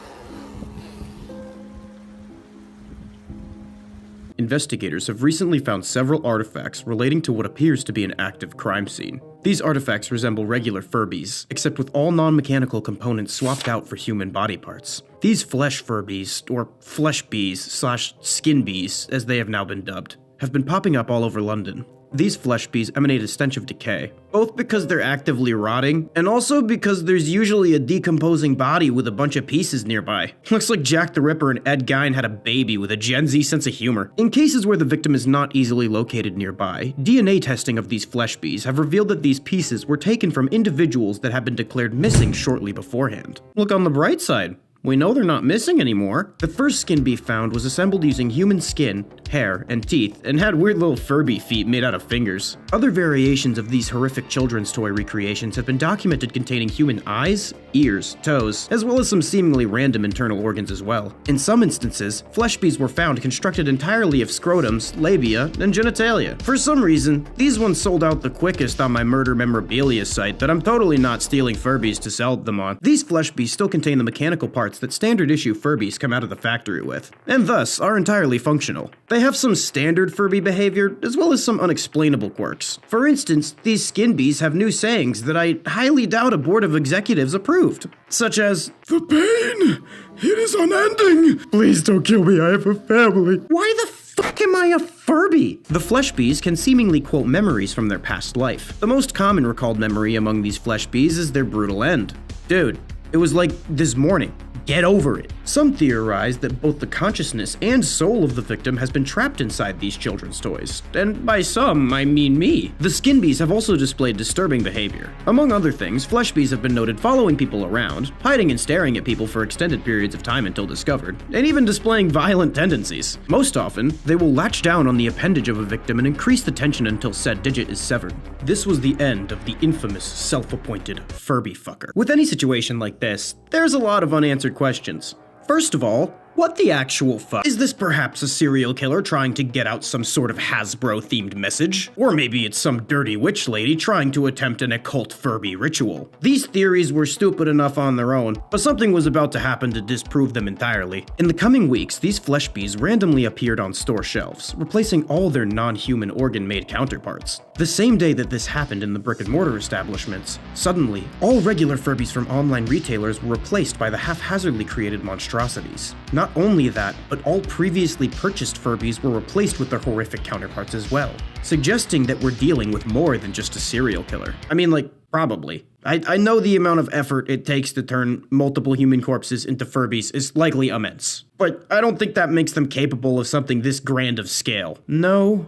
Investigators have recently found several artifacts relating to what appears to be an active crime scene. These artifacts resemble regular Furbies, except with all non-mechanical components swapped out for human body parts. These flesh Furbies, or flesh bees / skin bees, as they have now been dubbed, have been popping up all over London. These flesh bees emanate a stench of decay, both because they're actively rotting, and also because there's usually a decomposing body with a bunch of pieces nearby. Looks like Jack the Ripper and Ed Gein had a baby with a Gen Z sense of humor. In cases where the victim is not easily located nearby, DNA testing of these flesh bees have revealed that these pieces were taken from individuals that have been declared missing shortly beforehand. Look on the bright side. We know they're not missing anymore. The first skin bee found was assembled using human skin, hair, and teeth, and had weird little Furby feet made out of fingers. Other variations of these horrific children's toy recreations have been documented containing human eyes, ears, toes, as well as some seemingly random internal organs as well. In some instances, flesh bees were found constructed entirely of scrotums, labia, and genitalia. For some reason, these ones sold out the quickest on my murder memorabilia site that I'm totally not stealing Furbies to sell them on. These flesh bees still contain the mechanical parts that standard issue Furbies come out of the factory with, and thus are entirely functional. They have some standard Furby behavior, as well as some unexplainable quirks. For instance, these skin bees have new sayings that I highly doubt a board of executives approved, such as, "The pain! It is unending! Please don't kill me, I have a family." Why the fuck am I a Furby? The flesh bees can seemingly quote memories from their past life. The most common recalled memory among these flesh bees is their brutal end. Dude, it was like this morning. Get over it. Some theorize that both the consciousness and soul of the victim has been trapped inside these children's toys. And by some, I mean me. The skin bees have also displayed disturbing behavior. Among other things, flesh bees have been noted following people around, hiding and staring at people for extended periods of time until discovered, and even displaying violent tendencies. Most often, they will latch down on the appendage of a victim and increase the tension until said digit is severed. This was the end of the infamous self-appointed Furby fucker. With any situation like this, there's a lot of unanswered questions. First of all, what the actual fuck? Is this perhaps a serial killer trying to get out some sort of Hasbro-themed message? Or maybe it's some dirty witch lady trying to attempt an occult Furby ritual. These theories were stupid enough on their own, but something was about to happen to disprove them entirely. In the coming weeks, these flesh bees randomly appeared on store shelves, replacing all their non-human organ-made counterparts. The same day that this happened in the brick-and-mortar establishments, suddenly, all regular Furbies from online retailers were replaced by the haphazardly created monstrosities. Not only that, but all previously purchased Furbies were replaced with their horrific counterparts as well, suggesting that we're dealing with more than just a serial killer. I mean, like, probably. I know the amount of effort it takes to turn multiple human corpses into Furbies is likely immense, but I don't think that makes them capable of something this grand of scale. No,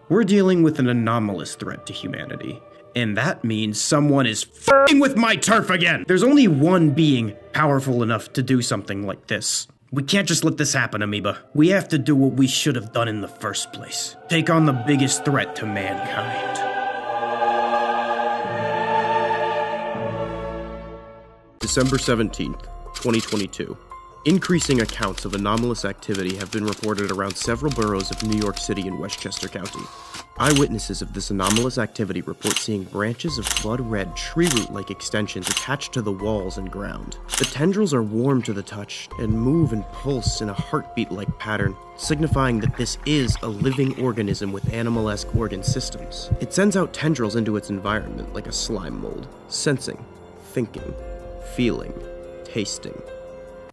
we're dealing with an anomalous threat to humanity. And that means someone is f***ing with my turf again! There's only one being powerful enough to do something like this. We can't just let this happen, Amoeba. We have to do what we should have done in the first place. Take on the biggest threat to mankind. December 17th, 2022. Increasing accounts of anomalous activity have been reported around several boroughs of New York City and Westchester County. Eyewitnesses of this anomalous activity report seeing branches of blood-red tree root-like extensions attached to the walls and ground. The tendrils are warm to the touch and move and pulse in a heartbeat-like pattern, signifying that this is a living organism with animal-esque organ systems. It sends out tendrils into its environment like a slime mold, sensing, thinking, feeling, tasting,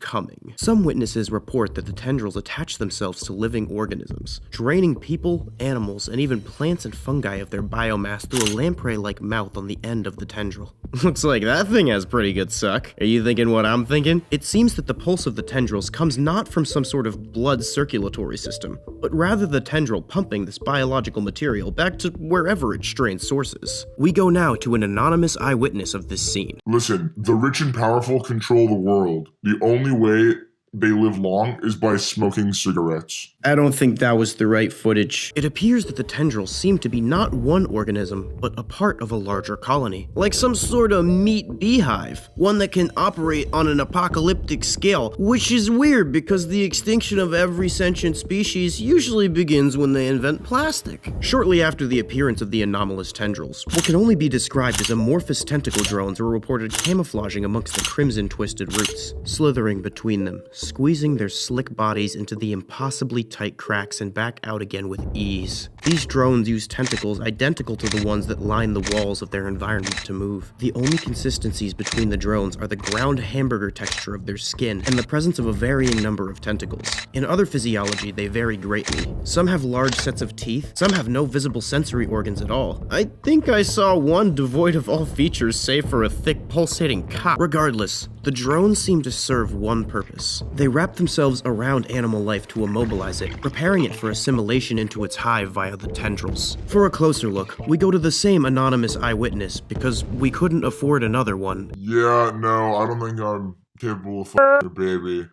coming. Some witnesses report that the tendrils attach themselves to living organisms, draining people, animals, and even plants and fungi of their biomass through a lamprey-like mouth on the end of the tendril. Looks like that thing has pretty good suck. Are you thinking what I'm thinking? It seems that the pulse of the tendrils comes not from some sort of blood circulatory system, but rather the tendril pumping this biological material back to wherever its strange source is. We go now to an anonymous eyewitness of this scene. Listen, the rich and powerful control the world. The only way they live long is by smoking cigarettes. I don't think that was the right footage. It appears that the tendrils seem to be not one organism, but a part of a larger colony. Like some sort of meat beehive. One that can operate on an apocalyptic scale, which is weird because the extinction of every sentient species usually begins when they invent plastic. Shortly after the appearance of the anomalous tendrils, what can only be described as amorphous tentacle drones were reported camouflaging amongst the crimson twisted roots, slithering between them, squeezing their slick bodies into the impossibly tight cracks and back out again with ease. These drones use tentacles identical to the ones that line the walls of their environment to move. The only consistencies between the drones are the ground hamburger texture of their skin and the presence of a varying number of tentacles. In other physiology, they vary greatly. Some have large sets of teeth, some have no visible sensory organs at all. I think I saw one devoid of all features save for a thick pulsating cock. Regardless, the drones seem to serve one purpose. They wrap themselves around animal life to immobilize it, preparing it for assimilation into its hive via the tendrils. For a closer look, we go to the same anonymous eyewitness because we couldn't afford another one. Yeah, no, I don't think I'm capable of f***ing your baby.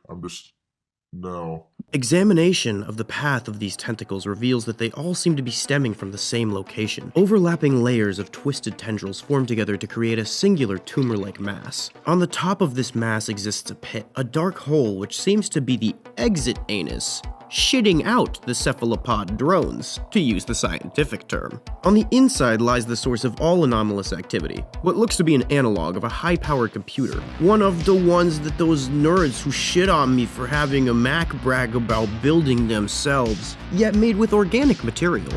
No. Examination of the path of these tentacles reveals that they all seem to be stemming from the same location. Overlapping layers of twisted tendrils form together to create a singular tumor-like mass. On the top of this mass exists a pit, a dark hole which seems to be the exit anus, shitting out the cephalopod drones, to use the scientific term. On the inside lies the source of all anomalous activity, what looks to be an analog of a high-powered computer. One of the ones that those nerds who shit on me for having a Mac brag about building themselves, yet made with organic material.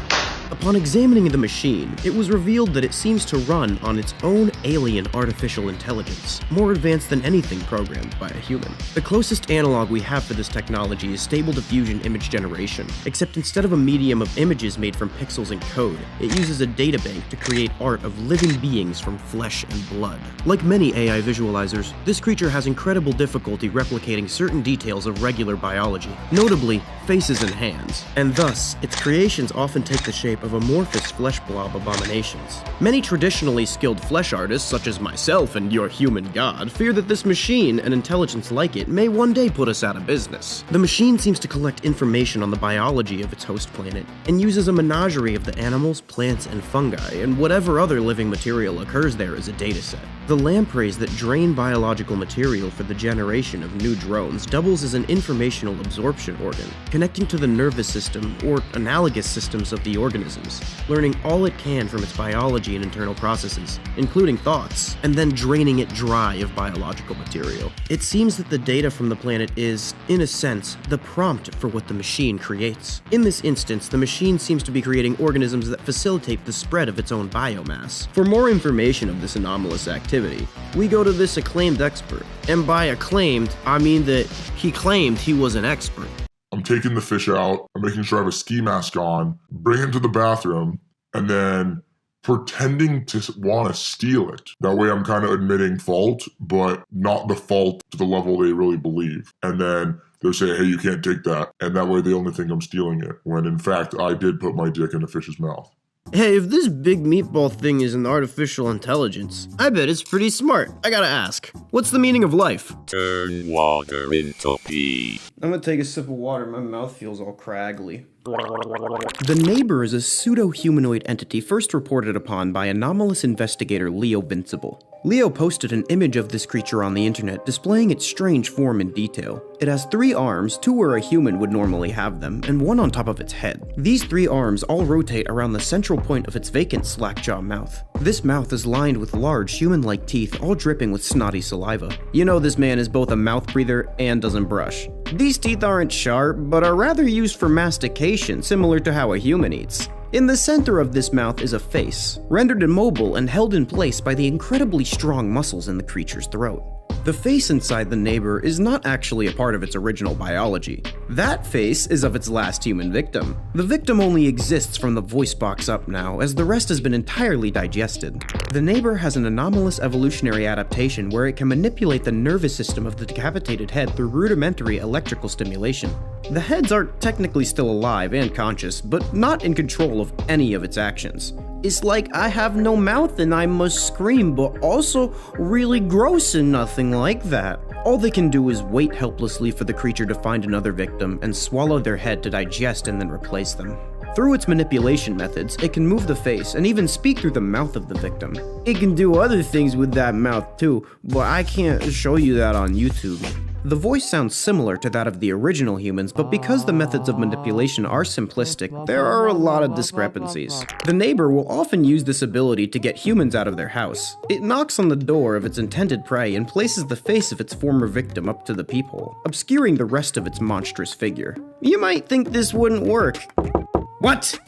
Upon examining the machine, it was revealed that it seems to run on its own alien artificial intelligence, more advanced than anything programmed by a human. The closest analog we have for this technology is Stable Diffusion image generation, except instead of a medium of images made from pixels and code, it uses a databank to create art of living beings from flesh and blood. Like many AI visualizers, this creature has incredible difficulty replicating certain details of regular biology, notably faces and hands, and thus, its creations often take the shape of amorphous flesh blob abominations. Many traditionally skilled flesh artists, such as myself and your human god, fear that this machine and intelligence like it may one day put us out of business. The machine seems to collect information on the biology of its host planet, and uses a menagerie of the animals, plants, and fungi, and whatever other living material occurs there as a dataset. The lampreys that drain biological material for the generation of new drones doubles as an informational absorption organ, connecting to the nervous system or analogous systems of the organisms, learning all it can from its biology and internal processes, including thoughts, and then draining it dry of biological material. It seems that the data from the planet is, in a sense, the prompt for what the machine creates. In this instance, the machine seems to be creating organisms that facilitate the spread of its own biomass. For more information of this anomalous activity, we go to this acclaimed expert. And by acclaimed, I mean that he claimed he was an expert. I'm taking the fish out, I'm making sure I have a ski mask on, bring it to the bathroom, and then pretending to want to steal it. That way I'm kind of admitting fault, but not the fault to the level they really believe. And then they'll say, hey, you can't take that. And that way they only think I'm stealing it, when in fact I did put my dick in a fish's mouth. Hey, if this big meatball thing is an artificial intelligence, I bet it's pretty smart. I gotta ask, what's the meaning of life? Turn water into pee. I'm gonna take a sip of water. My mouth feels all craggly. The neighbor is a pseudo-humanoid entity first reported upon by anomalous investigator Leo Vincible. Leo posted an image of this creature on the internet displaying its strange form in detail. It has 3 arms, 2 where a human would normally have them, and 1 on top of its head. These 3 arms all rotate around the central point of its vacant slack-jaw mouth. This mouth is lined with large human-like teeth all dripping with snotty saliva. You know this man is both a mouth breather and doesn't brush. These teeth aren't sharp, but are rather used for mastication, similar to how a human eats. In the center of this mouth is a face, rendered immobile and held in place by the incredibly strong muscles in the creature's throat. The face inside the neighbor is not actually a part of its original biology. That face is of its last human victim. The victim only exists from the voice box up now, as the rest has been entirely digested. The neighbor has an anomalous evolutionary adaptation where it can manipulate the nervous system of the decapitated head through rudimentary electrical stimulation. The heads are technically still alive and conscious, but not in control of any of its actions. It's like I have no mouth and I must scream, but also really gross and nothing like that. All they can do is wait helplessly for the creature to find another victim and swallow their head to digest and then replace them. Through its manipulation methods, it can move the face and even speak through the mouth of the victim. It can do other things with that mouth too, but I can't show you that on YouTube. The voice sounds similar to that of the original humans, but because the methods of manipulation are simplistic, there are a lot of discrepancies. The neighbor will often use this ability to get humans out of their house. It knocks on the door of its intended prey and places the face of its former victim up to the peephole, obscuring the rest of its monstrous figure. You might think this wouldn't work. What?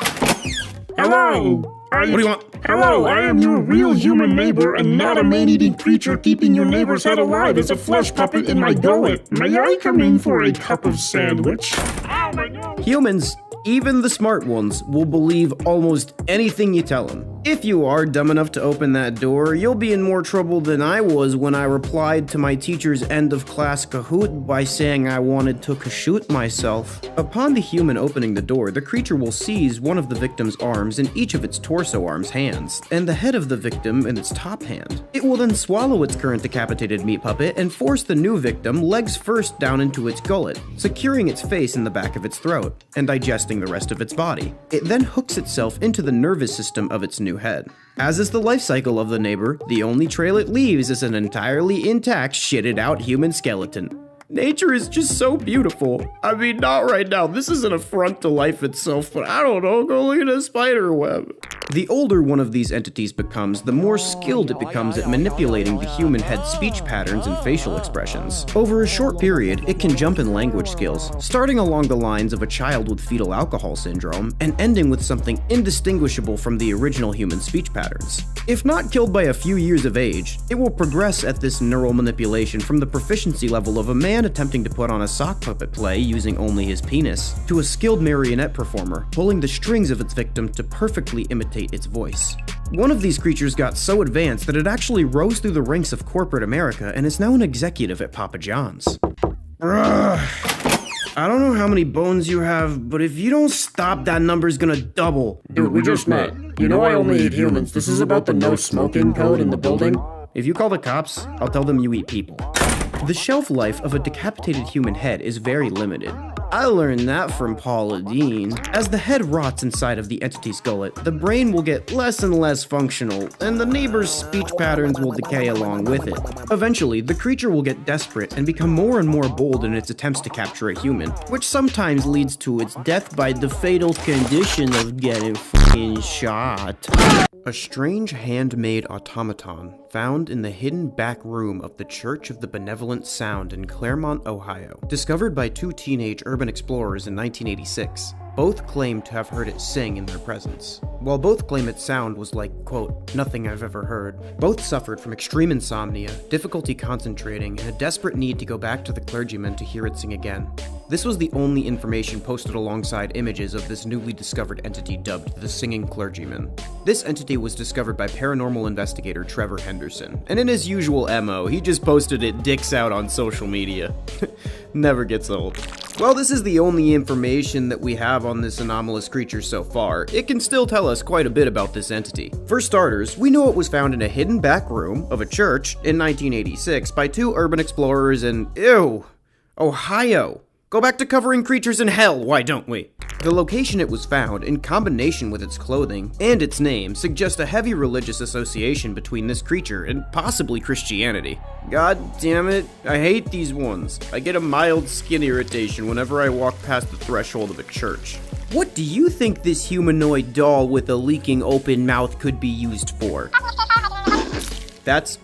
Hello! What do you want? Hello, I am your real human neighbor and not a man-eating creature keeping your neighbor's head alive as a flesh puppet in my gullet. May I come in for a cup of sandwich? Ow, my nose! Humans, even the smart ones, will believe almost anything you tell them. If you are dumb enough to open that door, you'll be in more trouble than I was when I replied to my teacher's end-of-class Kahoot by saying I wanted to Kahoot myself. Upon the human opening the door, the creature will seize one of the victim's arms in each of its torso arm's hands, and the head of the victim in its top hand. It will then swallow its current decapitated meat puppet and force the new victim legs first down into its gullet, securing its face in the back of its throat, and digesting the rest of its body. It then hooks itself into the nervous system of its new head. As is the life cycle of the neighbor, the only trail it leaves is an entirely intact, shitted out human skeleton. Nature is just so beautiful. I mean, not right now. This is an affront to life itself, but I don't know, go look at a spider web. The older one of these entities becomes, the more skilled it becomes at manipulating the human head's speech patterns and facial expressions. Over a short period, it can jump in language skills, starting along the lines of a child with fetal alcohol syndrome, and ending with something indistinguishable from the original human speech patterns. If not killed by a few years of age, it will progress at this neural manipulation from the proficiency level of a man attempting to put on a sock puppet play using only his penis, to a skilled marionette performer, pulling the strings of its victim to perfectly imitate its voice. One of these creatures got so advanced that it actually rose through the ranks of corporate America and is now an executive at Papa John's. I don't know how many bones you have, but if you don't stop, that number's gonna double. Dude, we just met. You know I only eat humans. This is about the no smoking code in the building. If you call the cops, I'll tell them you eat people. The shelf life of a decapitated human head is very limited. I learned that from Paula Dean. As the head rots inside of the entity's gullet, the brain will get less and less functional, and the neighbor's speech patterns will decay along with it. Eventually, the creature will get desperate and become more and more bold in its attempts to capture a human, which sometimes leads to its death by the fatal condition of getting f***ing shot. A strange handmade automaton found in the hidden back room of the Church of the Benevolent Sound in Claremont, Ohio. Discovered by 2 teenage urban explorers in 1986. Both claim to have heard it sing in their presence. While both claim its sound was like, quote, nothing I've ever heard, both suffered from extreme insomnia, difficulty concentrating, and a desperate need to go back to the clergyman to hear it sing again. This was the only information posted alongside images of this newly discovered entity dubbed the Singing Clergyman. This entity was discovered by paranormal investigator Trevor Henderson, and in his usual MO, he just posted it dicks out on social media. Never gets old. While this is the only information that we have on this anomalous creature so far, it can still tell us quite a bit about this entity. For starters, we know it was found in a hidden back room of a church in 1986 by 2 urban explorers in, Ohio. Go back to covering creatures in hell, why don't we? The location it was found, in combination with its clothing and its name, suggest a heavy religious association between this creature and possibly Christianity. God damn it, I hate these ones. I get a mild skin irritation whenever I walk past the threshold of a church. What do you think this humanoid doll with a leaking open mouth could be used for? That's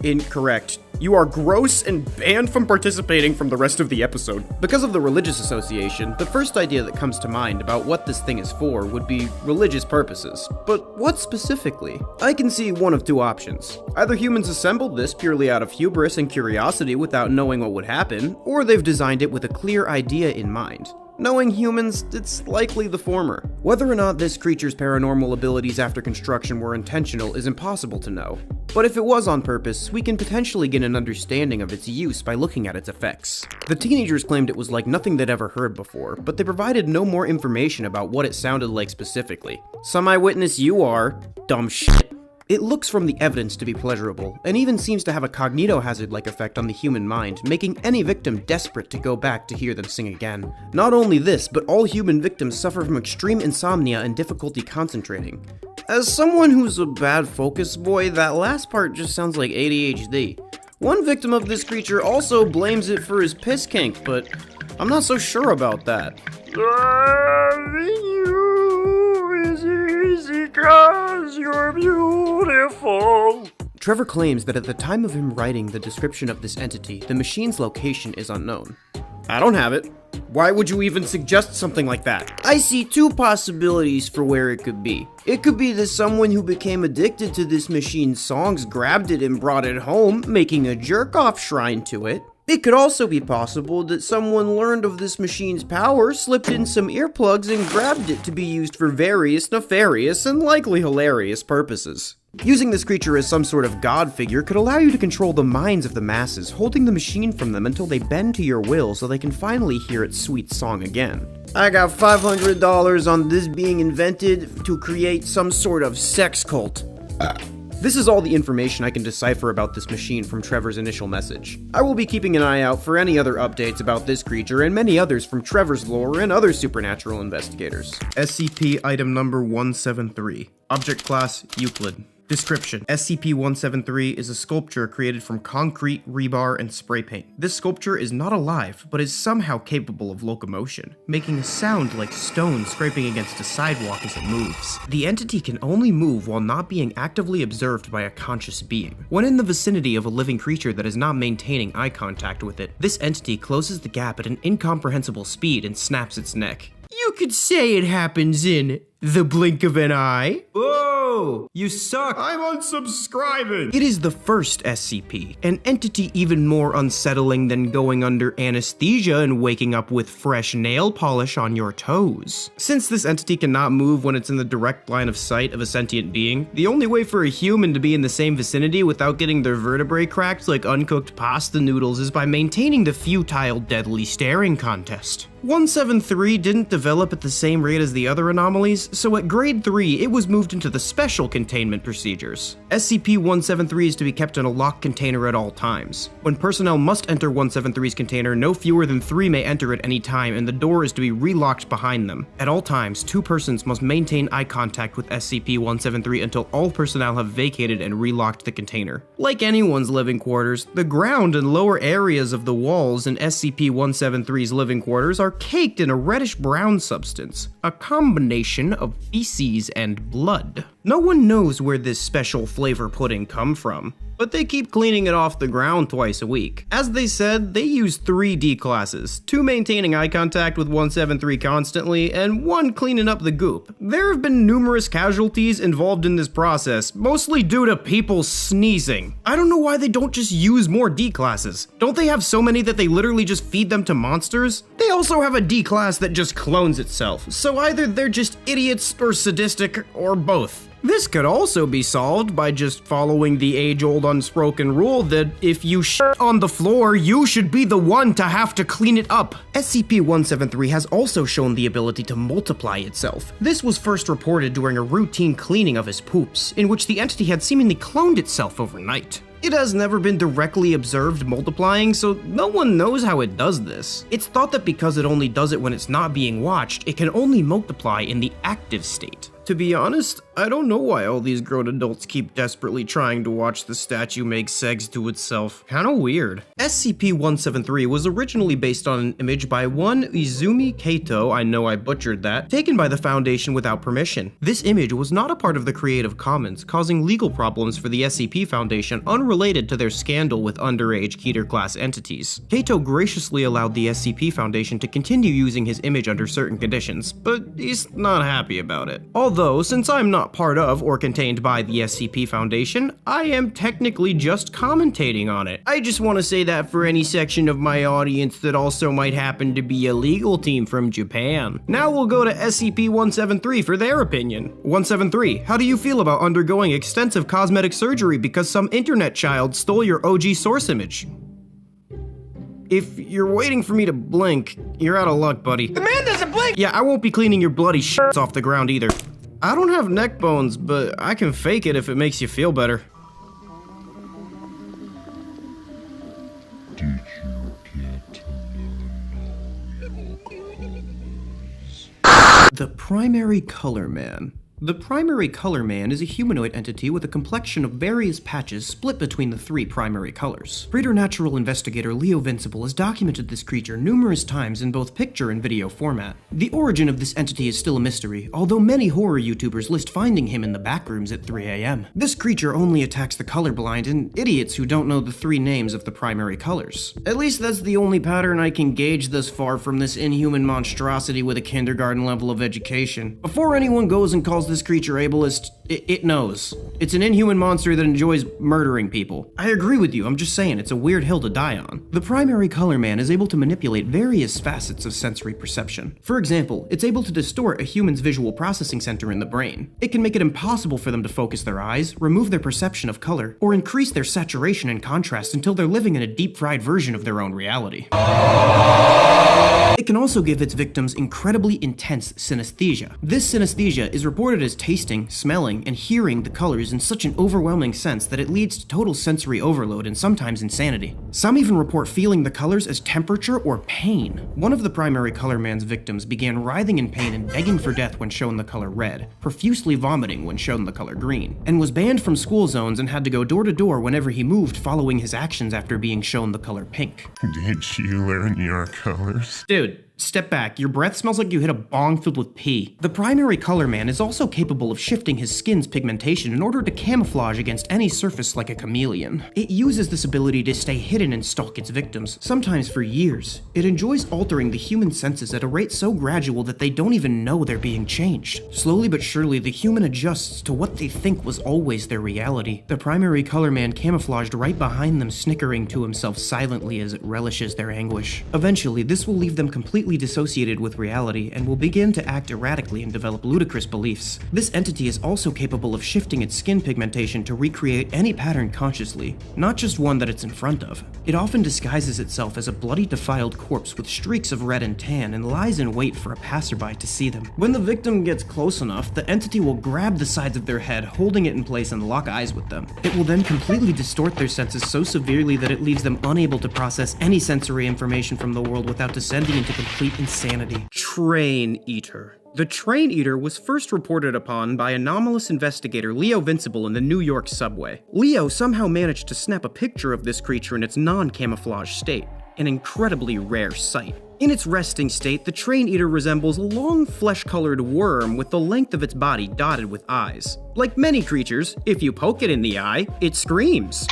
incorrect. You are gross and banned from participating from the rest of the episode. Because of the religious association, the first idea that comes to mind about what this thing is for would be religious purposes. But what specifically? I can see one of two options. Either humans assembled this purely out of hubris and curiosity without knowing what would happen, or they've designed it with a clear idea in mind. Knowing humans, it's likely the former. Whether or not this creature's paranormal abilities after construction were intentional is impossible to know. But if it was on purpose, we can potentially get an understanding of its use by looking at its effects. The teenagers claimed it was like nothing they'd ever heard before, but they provided no more information about what it sounded like specifically. Some eyewitness you are, dumb shit. It looks from the evidence to be pleasurable, and even seems to have a cognitohazard-like effect on the human mind, making any victim desperate to go back to hear them sing again. Not only this, but all human victims suffer from extreme insomnia and difficulty concentrating. As someone who's a bad focus boy, that last part just sounds like ADHD. One victim of this creature also blames it for his piss kink, but I'm not so sure about that. Easy 'cause you're beautiful. Trevor claims that at the time of him writing the description of this entity, the machine's location is unknown. I don't have it. Why would you even suggest something like that? I see two possibilities for where it could be. It could be that someone who became addicted to this machine's songs grabbed it and brought it home, making a jerk-off shrine to it. It could also be possible that someone learned of this machine's power, slipped in some earplugs, and grabbed it to be used for various nefarious and likely hilarious purposes. Using this creature as some sort of god figure could allow you to control the minds of the masses, holding the machine from them until they bend to your will so they can finally hear its sweet song again. I got $500 on this being invented to create some sort of sex cult. This is all the information I can decipher about this machine from Trevor's initial message. I will be keeping an eye out for any other updates about this creature and many others from Trevor's lore and other supernatural investigators. SCP Item Number 173. Object Class Euclid. Description: SCP-173 is a sculpture created from concrete, rebar, and spray paint. This sculpture is not alive, but is somehow capable of locomotion, making a sound like stone scraping against a sidewalk as it moves. The entity can only move while not being actively observed by a conscious being. When in the vicinity of a living creature that is not maintaining eye contact with it, this entity closes the gap at an incomprehensible speed and snaps its neck. You could say it happens in the blink of an eye. Whoa! You suck! I'm unsubscribing! It is the first SCP, an entity even more unsettling than going under anesthesia and waking up with fresh nail polish on your toes. Since this entity cannot move when it's in the direct line of sight of a sentient being, the only way for a human to be in the same vicinity without getting their vertebrae cracked like uncooked pasta noodles is by maintaining the futile, deadly staring contest. 173 didn't develop at the same rate as the other anomalies, so at grade 3, it was moved into the special containment procedures. SCP-173 is to be kept in a locked container at all times. When personnel must enter 173's container, no fewer than 3 may enter at any time, and the door is to be relocked behind them. At all times, 2 persons must maintain eye contact with SCP-173 until all personnel have vacated and relocked the container. Like anyone's living quarters, the ground and lower areas of the walls in SCP-173's living quarters are caked in a reddish-brown substance, a combination of feces and blood. No one knows where this special flavor pudding come from, but they keep cleaning it off the ground twice a week. As they said, they use 3 D classes, 2 maintaining eye contact with 173 constantly, and 1 cleaning up the goop. There have been numerous casualties involved in this process, mostly due to people sneezing. I don't know why they don't just use more D classes. Don't they have so many that they literally just feed them to monsters? They also have a D class that just clones itself, so either they're just idiots or sadistic, or both. This could also be solved by just following the age-old unspoken rule that if you shit on the floor, you should be the one to have to clean it up. SCP-173 has also shown the ability to multiply itself. This was first reported during a routine cleaning of his poops, in which the entity had seemingly cloned itself overnight. It has never been directly observed multiplying, so no one knows how it does this. It's thought that because it only does it when it's not being watched, it can only multiply in the active state. To be honest, I don't know why all these grown adults keep desperately trying to watch the statue make segs to itself. Kinda weird. SCP-173 was originally based on an image by one Izumi Kato, I know I butchered that, taken by the Foundation without permission. This image was not a part of the Creative Commons, causing legal problems for the SCP Foundation unrelated to their scandal with underage Keter-class entities. Kato graciously allowed the SCP Foundation to continue using his image under certain conditions, but he's not happy about it. Although, since I'm not part of or contained by the SCP Foundation, I am technically just commentating on it. I just want to say that for any section of my audience that also might happen to be a legal team from Japan. Now we'll go to SCP-173 for their opinion. 173, how do you feel about undergoing extensive cosmetic surgery because some internet child stole your OG source image? If you're waiting for me to blink, you're out of luck, buddy. The man doesn't blink! Yeah, I won't be cleaning your bloody shits off the ground either. I don't have neck bones, but I can fake it if it makes you feel better. Did you get to learn colors? The Primary Color Man. The Primary Color Man is a humanoid entity with a complexion of various patches split between the three primary colors. Preternatural investigator Leo Vincible has documented this creature numerous times in both picture and video format. The origin of this entity is still a mystery, although many horror YouTubers list finding him in the backrooms at 3 AM. This creature only attacks the colorblind and idiots who don't know the three names of the primary colors. At least that's the only pattern I can gauge thus far from this inhuman monstrosity with a kindergarten level of education. Before anyone goes and calls this creature ableist, it knows. It's an inhuman monster that enjoys murdering people. I agree with you, I'm just saying it's a weird hill to die on. The Primary Color Man is able to manipulate various facets of sensory perception. For example, it's able to distort a human's visual processing center in the brain. It can make it impossible for them to focus their eyes, remove their perception of color, or increase their saturation and contrast until they're living in a deep-fried version of their own reality. It can also give its victims incredibly intense synesthesia. This synesthesia is reported as tasting, smelling, and hearing the colors in such an overwhelming sense that it leads to total sensory overload and sometimes insanity. Some even report feeling the colors as temperature or pain. One of the Primary Color Man's victims began writhing in pain and begging for death when shown the color red, profusely vomiting when shown the color green, and was banned from school zones and had to go door to door whenever he moved following his actions after being shown the color pink. Did you learn your colors? Dude. Step back, your breath smells like you hit a bong filled with pee. The Primary Color Man is also capable of shifting his skin's pigmentation in order to camouflage against any surface like a chameleon. It uses this ability to stay hidden and stalk its victims, sometimes for years. It enjoys altering the human senses at a rate so gradual that they don't even know they're being changed. Slowly but surely, the human adjusts to what they think was always their reality. The Primary Color Man camouflaged right behind them, snickering to himself silently as it relishes their anguish. Eventually, this will leave them completely dissociated with reality and will begin to act erratically and develop ludicrous beliefs. This entity is also capable of shifting its skin pigmentation to recreate any pattern consciously, not just one that it's in front of. It often disguises itself as a bloody, defiled corpse with streaks of red and tan and lies in wait for a passerby to see them. When the victim gets close enough, the entity will grab the sides of their head, holding it in place and lock eyes with them. It will then completely distort their senses so severely that it leaves them unable to process any sensory information from the world without descending into complete insanity. Train Eater. The Train Eater was first reported upon by anomalous investigator Leo Vincible in the New York subway. Leo somehow managed to snap a picture of this creature in its non-camouflage state, an incredibly rare sight. In its resting state, the Train Eater resembles a long flesh-colored worm with the length of its body dotted with eyes. Like many creatures, if you poke it in the eye, it screams.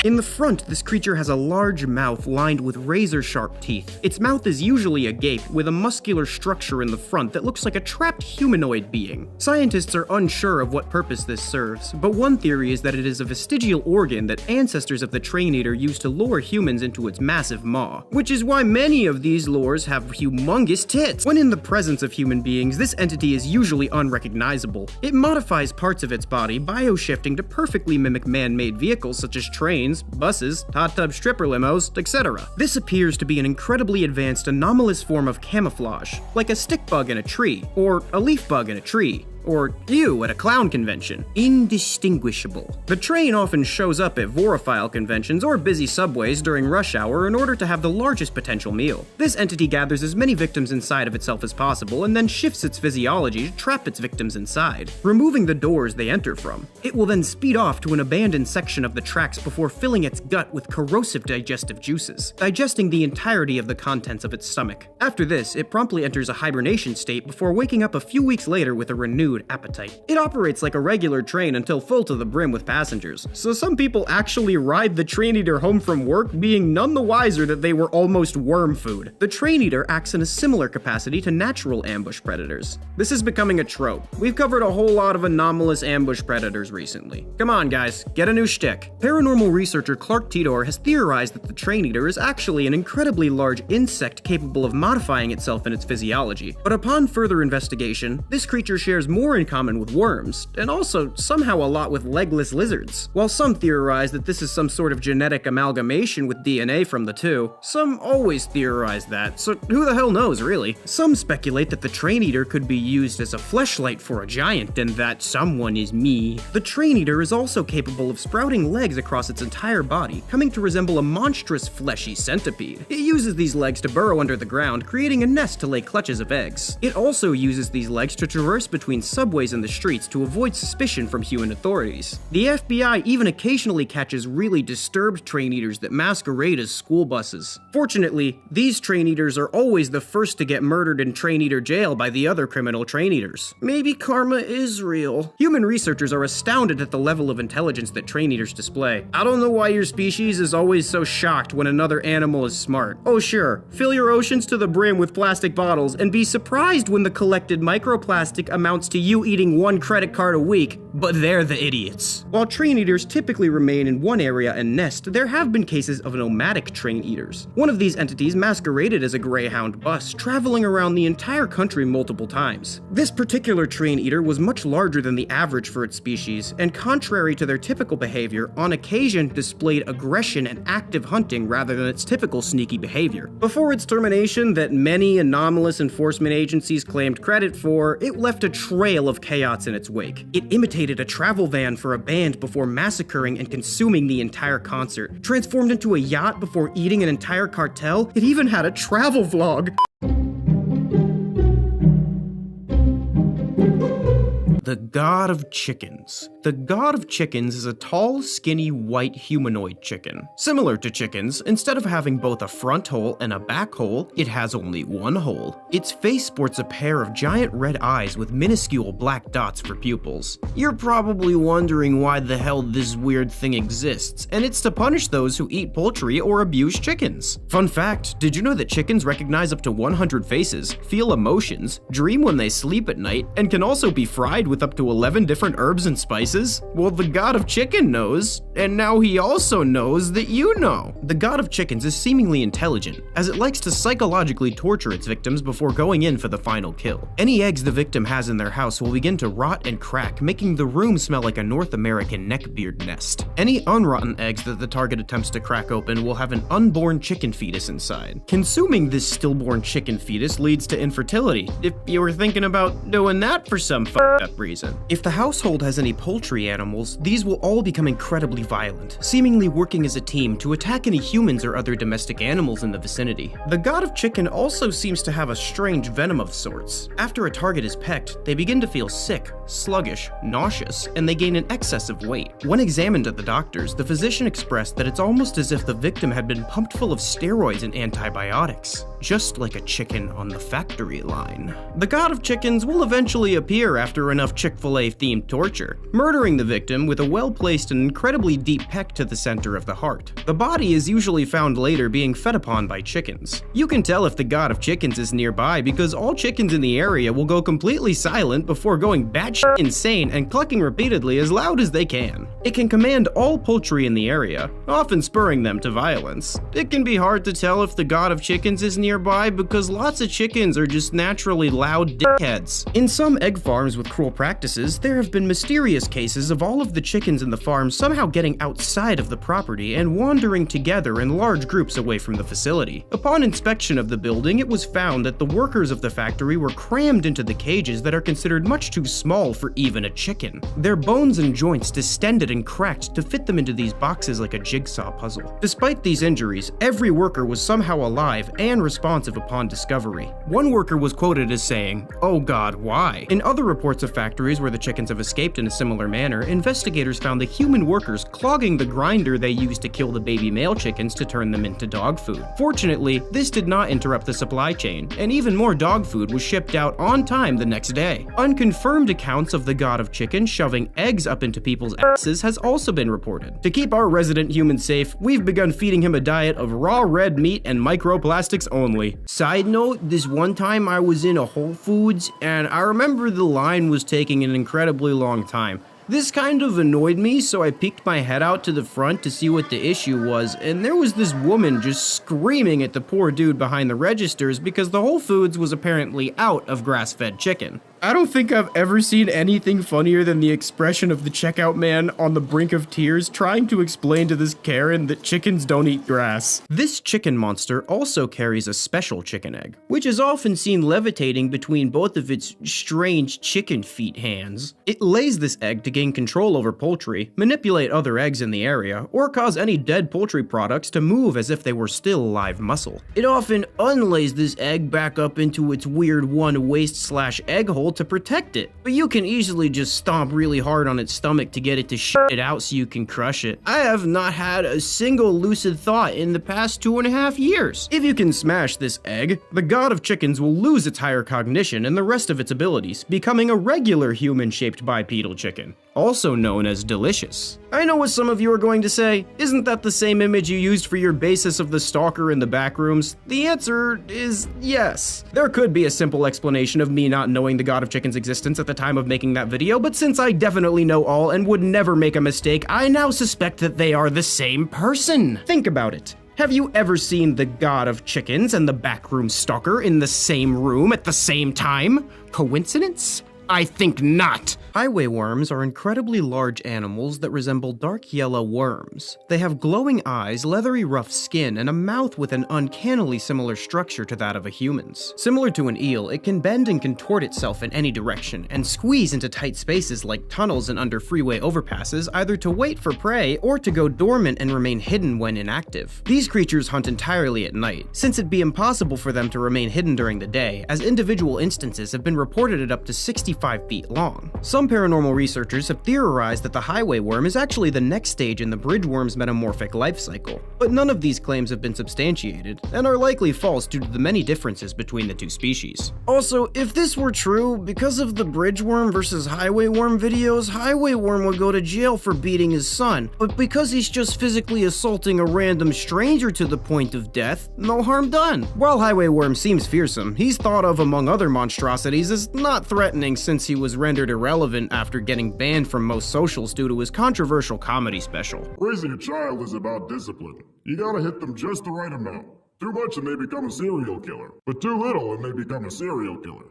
In the front, this creature has a large mouth lined with razor-sharp teeth. Its mouth is usually agape, with a muscular structure in the front that looks like a trapped humanoid being. Scientists are unsure of what purpose this serves, but one theory is that it is a vestigial organ that ancestors of the Train Eater used to lure humans into its massive maw, which is why many of these lures have humongous tits. When in the presence of human beings, this entity is usually unrecognizable. It modifies parts of its body, bio-shifting to perfectly mimic man-made vehicles such as trains, buses, hot tub stripper limos, etc. This appears to be an incredibly advanced anomalous form of camouflage, like a stick bug in a tree, or a leaf bug in a tree. or you at a clown convention. Indistinguishable. The train often shows up at vorophile conventions or busy subways during rush hour in order to have the largest potential meal. This entity gathers as many victims inside of itself as possible and then shifts its physiology to trap its victims inside, removing the doors they enter from. It will then speed off to an abandoned section of the tracks before filling its gut with corrosive digestive juices, digesting the entirety of the contents of its stomach. After this, it promptly enters a hibernation state before waking up a few weeks later with a renewed appetite. It operates like a regular train until full to the brim with passengers, so some people actually ride the train eater home from work being none the wiser that they were almost worm food. The train eater acts in a similar capacity to natural ambush predators. This is becoming a trope. We've covered a whole lot of anomalous ambush predators recently. Come on guys, get a new shtick. Paranormal researcher Clark Tidor has theorized that the train eater is actually an incredibly large insect capable of modifying itself in its physiology, but upon further investigation, this creature shares more in common with worms, and also somehow a lot with legless lizards. While some theorize that this is some sort of genetic amalgamation with DNA from the two, some always theorize that, so who the hell knows really? Some speculate that the train eater could be used as a fleshlight for a giant and that someone is me. The train eater is also capable of sprouting legs across its entire body, coming to resemble a monstrous fleshy centipede. It uses these legs to burrow under the ground, creating a nest to lay clutches of eggs. It also uses these legs to traverse between subways and the streets to avoid suspicion from human authorities. The FBI even occasionally catches really disturbed train eaters that masquerade as school buses. Fortunately, these train eaters are always the first to get murdered in train eater jail by the other criminal train eaters. Maybe karma is real. Human researchers are astounded at the level of intelligence that train eaters display. I don't know why your species is always so shocked when another animal is smart. Oh sure, fill your oceans to the brim with plastic bottles and be surprised when the collected microplastic amounts to you eating one credit card a week, but they're the idiots. While train eaters typically remain in one area and nest, there have been cases of nomadic train eaters. One of these entities masqueraded as a Greyhound bus, traveling around the entire country multiple times. This particular train eater was much larger than the average for its species, and contrary to their typical behavior, on occasion displayed aggression and active hunting rather than its typical sneaky behavior. Before its termination that many anomalous enforcement agencies claimed credit for, it left a trail of chaos in its wake. It imitated a travel van for a band before massacring and consuming the entire concert, transformed into a yacht before eating an entire cartel. It even had a travel vlog. The God of Chickens. The God of Chickens is a tall, skinny, white humanoid chicken. Similar to chickens, instead of having both a front hole and a back hole, it has only one hole. Its face sports a pair of giant red eyes with minuscule black dots for pupils. You're probably wondering why the hell this weird thing exists, and it's to punish those who eat poultry or abuse chickens. Fun fact, did you know that chickens recognize up to 100 faces, feel emotions, dream when they sleep at night, and can also be fried with up to 11 different herbs and spices? Well, the God of Chicken knows, and now he also knows that you know. The God of Chickens is seemingly intelligent, as it likes to psychologically torture its victims before going in for the final kill. Any eggs the victim has in their house will begin to rot and crack, making the room smell like a North American neckbeard nest. Any unrotten eggs that the target attempts to crack open will have an unborn chicken fetus inside. Consuming this stillborn chicken fetus leads to infertility, if you were thinking about doing that for some fucked up reason. If the household has any poultry animals, these will all become incredibly violent, seemingly working as a team to attack any humans or other domestic animals in the vicinity. The God of Chicken also seems to have a strange venom of sorts. After a target is pecked, they begin to feel sick, sluggish, nauseous, and they gain an excess of weight. When examined at the doctors, the physician expressed that it's almost as if the victim had been pumped full of steroids and antibiotics, just like a chicken on the factory line. The God of Chickens will eventually appear after enough Chick-fil-A themed torture, murdering the victim with a well-placed and incredibly deep peck to the center of the heart. The body is usually found later being fed upon by chickens. You can tell if the God of Chickens is nearby because all chickens in the area will go completely silent before going batshit insane and clucking repeatedly as loud as they can. It can command all poultry in the area, often spurring them to violence. It can be hard to tell if the God of Chickens is nearby because lots of chickens are just naturally loud dickheads. In some egg farms with cruel practices, there have been mysterious cases of all of the chickens in the farm somehow getting outside of the property and wandering together in large groups away from the facility. Upon inspection of the building, it was found that the workers of the factory were crammed into the cages that are considered much too small for even a chicken. Their bones and joints distended and cracked to fit them into these boxes like a jigsaw puzzle. Despite these injuries, every worker was somehow alive and responsive upon discovery. One worker was quoted as saying, "Oh God, why?" In other reports of factories where the chickens have escaped in a similar manner, investigators found the human workers clogging the grinder they used to kill the baby male chickens to turn them into dog food. Fortunately, this did not interrupt the supply chain, and even more dog food was shipped out on time the next day. Unconfirmed accounts of the god of chicken shoving eggs up into people's asses has also been reported. To keep our resident human safe, we've begun feeding him a diet of raw red meat and microplastics only. Side note, this one time I was in a Whole Foods, and I remember the line was taking an incredibly long time. This kind of annoyed me, so I peeked my head out to the front to see what the issue was, and there was this woman just screaming at the poor dude behind the registers because the Whole Foods was apparently out of grass-fed chicken. I don't think I've ever seen anything funnier than the expression of the checkout man on the brink of tears trying to explain to this Karen that chickens don't eat grass. This chicken monster also carries a special chicken egg, which is often seen levitating between both of its strange chicken feet hands. It lays this egg to gain control over poultry, manipulate other eggs in the area, or cause any dead poultry products to move as if they were still live muscle. It often unlays this egg back up into its weird one waist/egg hole to protect it, but you can easily just stomp really hard on its stomach to get it to shit it out so you can crush it. I have not had a single lucid thought in the past 2.5 years. If you can smash this egg, the god of chickens will lose its higher cognition and the rest of its abilities, becoming a regular human-shaped bipedal chicken, also known as delicious. I know what some of you are going to say. Isn't that the same image you used for your basis of the stalker in the back rooms? The answer is yes. There could be a simple explanation of me not knowing the god of chicken's existence at the time of making that video, but since I definitely know all and would never make a mistake, I now suspect that they are the same person. Think about it. Have you ever seen the god of chickens and the backroom stalker in the same room at the same time? Coincidence? I think not. Highway worms are incredibly large animals that resemble dark yellow worms. They have glowing eyes, leathery rough skin, and a mouth with an uncannily similar structure to that of a human's. Similar to an eel, it can bend and contort itself in any direction, and squeeze into tight spaces like tunnels and under freeway overpasses, either to wait for prey or to go dormant and remain hidden when inactive. These creatures hunt entirely at night, since it'd be impossible for them to remain hidden during the day, as individual instances have been reported at up to 65 feet long. Some paranormal researchers have theorized that the highway worm is actually the next stage in the bridge worm's metamorphic life cycle, but none of these claims have been substantiated, and are likely false due to the many differences between the two species. Also, if this were true, because of the bridge worm versus highway worm videos, highway worm would go to jail for beating his son, but because he's just physically assaulting a random stranger to the point of death, no harm done. While highway worm seems fearsome, he's thought of among other monstrosities as not threatening since he was rendered irrelevant after getting banned from most socials due to his controversial comedy special. Raising a child is about discipline. You gotta hit them just the right amount. Too much and they become a serial killer, but too little and they become a serial killer.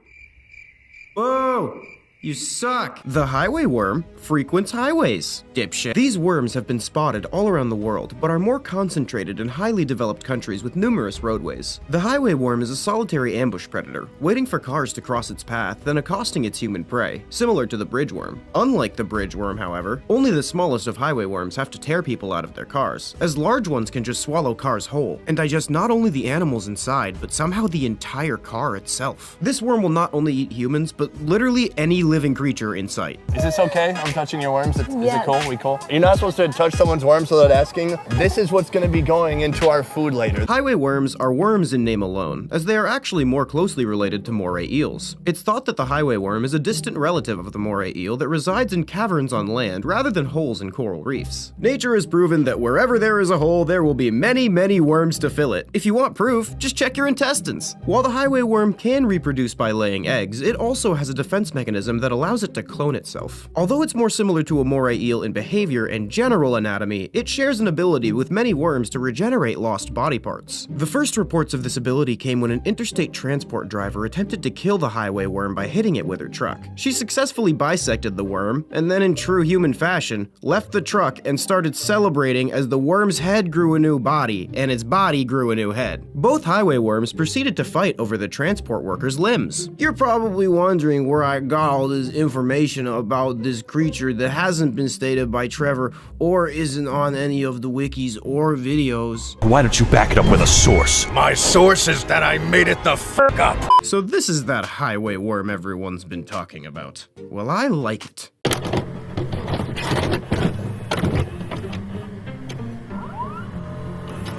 Whoa! You suck. The highway worm frequents highways, dipshit. These worms have been spotted all around the world, but are more concentrated in highly developed countries with numerous roadways. The highway worm is a solitary ambush predator, waiting for cars to cross its path, then accosting its human prey, similar to the bridge worm. Unlike the bridge worm, however, only the smallest of highway worms have to tear people out of their cars, as large ones can just swallow cars whole, and digest not only the animals inside, but somehow the entire car itself. This worm will not only eat humans, but literally any living creature in sight. Is this okay? I'm touching your worms. Is it cool? We cool? You're not supposed to touch someone's worms without asking. This is what's going to be going into our food later. Highway worms are worms in name alone, as they are actually more closely related to moray eels. It's thought that the highway worm is a distant relative of the moray eel that resides in caverns on land rather than holes in coral reefs. Nature has proven that wherever there is a hole, there will be many, many worms to fill it. If you want proof, just check your intestines. While the highway worm can reproduce by laying eggs, it also has a defense mechanism that allows it to clone itself. Although it's more similar to a moray eel in behavior and general anatomy, it shares an ability with many worms to regenerate lost body parts. The first reports of this ability came when an interstate transport driver attempted to kill the highway worm by hitting it with her truck. She successfully bisected the worm, and then in true human fashion, left the truck and started celebrating as the worm's head grew a new body, and its body grew a new head. Both highway worms proceeded to fight over the transport worker's limbs. You're probably wondering where I got all this information about this creature that hasn't been stated by Trevor or isn't on any of the wikis or videos. Why don't you back it up with a source? My source is that I made it the f up. So this is that highway worm everyone's been talking about. Well, I like it.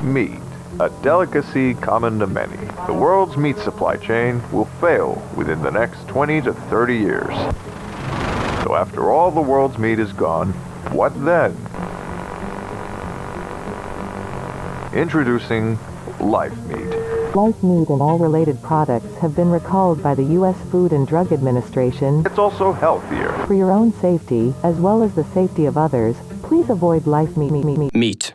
Meat, a delicacy common to many. The world's meat supply chain will fail within the next 20 to 30 years. So after all the world's meat is gone, what then? Introducing life meat. Life meat and all related products have been recalled by the U.S. Food and Drug Administration. It's also healthier. For your own safety, as well as the safety of others, please avoid life meat. Meat,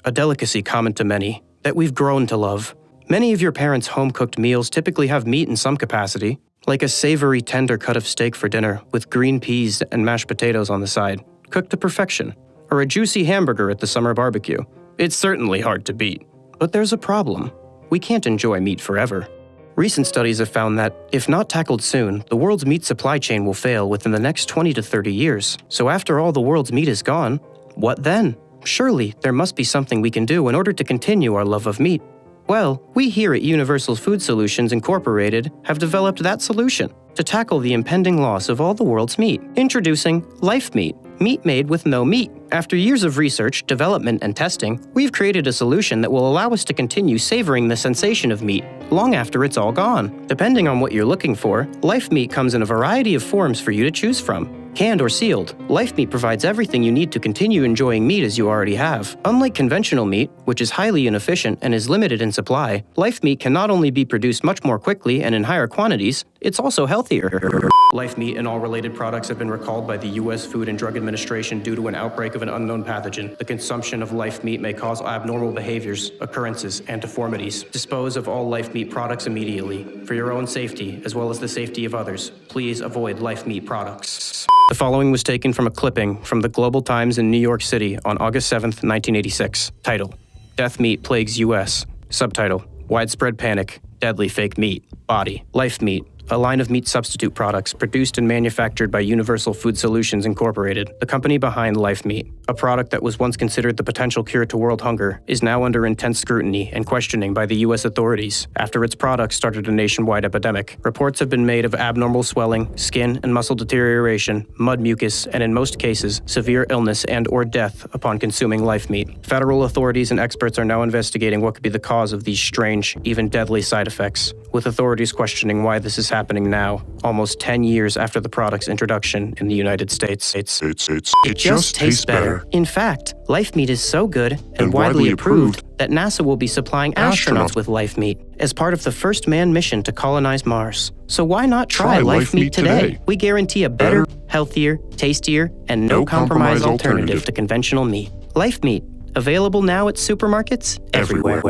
a delicacy common to many, that we've grown to love. Many of your parents' home-cooked meals typically have meat in some capacity, like a savory, tender cut of steak for dinner with green peas and mashed potatoes on the side, cooked to perfection, or a juicy hamburger at the summer barbecue. It's certainly hard to beat. But there's a problem. We can't enjoy meat forever. Recent studies have found that, if not tackled soon, the world's meat supply chain will fail within the next 20 to 30 years. So after all the world's meat is gone, what then? Surely, there must be something we can do in order to continue our love of meat. Well, we here at Universal Food Solutions Incorporated have developed that solution to tackle the impending loss of all the world's meat. Introducing Life Meat, meat made with no meat. After years of research, development, and testing, we've created a solution that will allow us to continue savoring the sensation of meat long after it's all gone. Depending on what you're looking for, Life Meat comes in a variety of forms for you to choose from. Canned or sealed, Life Meat provides everything you need to continue enjoying meat as you already have. Unlike conventional meat, which is highly inefficient and is limited in supply, Life Meat can not only be produced much more quickly and in higher quantities, it's also healthier. Life Meat and all related products have been recalled by the U.S. Food and Drug Administration due to an outbreak of an unknown pathogen. The consumption of Life Meat may cause abnormal behaviors, occurrences, and deformities. Dispose of all Life Meat products immediately. For your own safety, as well as the safety of others, please avoid Life Meat products. The following was taken from a clipping from the Global Times in New York City on August 7th, 1986. Title: Death Meat Plagues U.S. Subtitle: Widespread Panic, Deadly Fake Meat. Body: Life Meat, a line of meat substitute products produced and manufactured by Universal Food Solutions Incorporated, the company behind Life Meat. A product that was once considered the potential cure to world hunger is now under intense scrutiny and questioning by the U.S. authorities after its products started a nationwide epidemic. Reports have been made of abnormal swelling, skin and muscle deterioration, mud mucus, and in most cases, severe illness and/or death upon consuming Life Meat. Federal authorities and experts are now investigating what could be the cause of these strange, even deadly side effects, with authorities questioning why this is happening now, almost 10 years after the product's introduction in the United States. It just tastes better. In fact, Life Meat is so good and widely approved that NASA will be supplying astronauts with Life Meat as part of the first manned mission to colonize Mars. So why not try Life Meat today? We guarantee a better, healthier, tastier, and no-compromise alternative to conventional meat. Life Meat. Available now at supermarkets everywhere.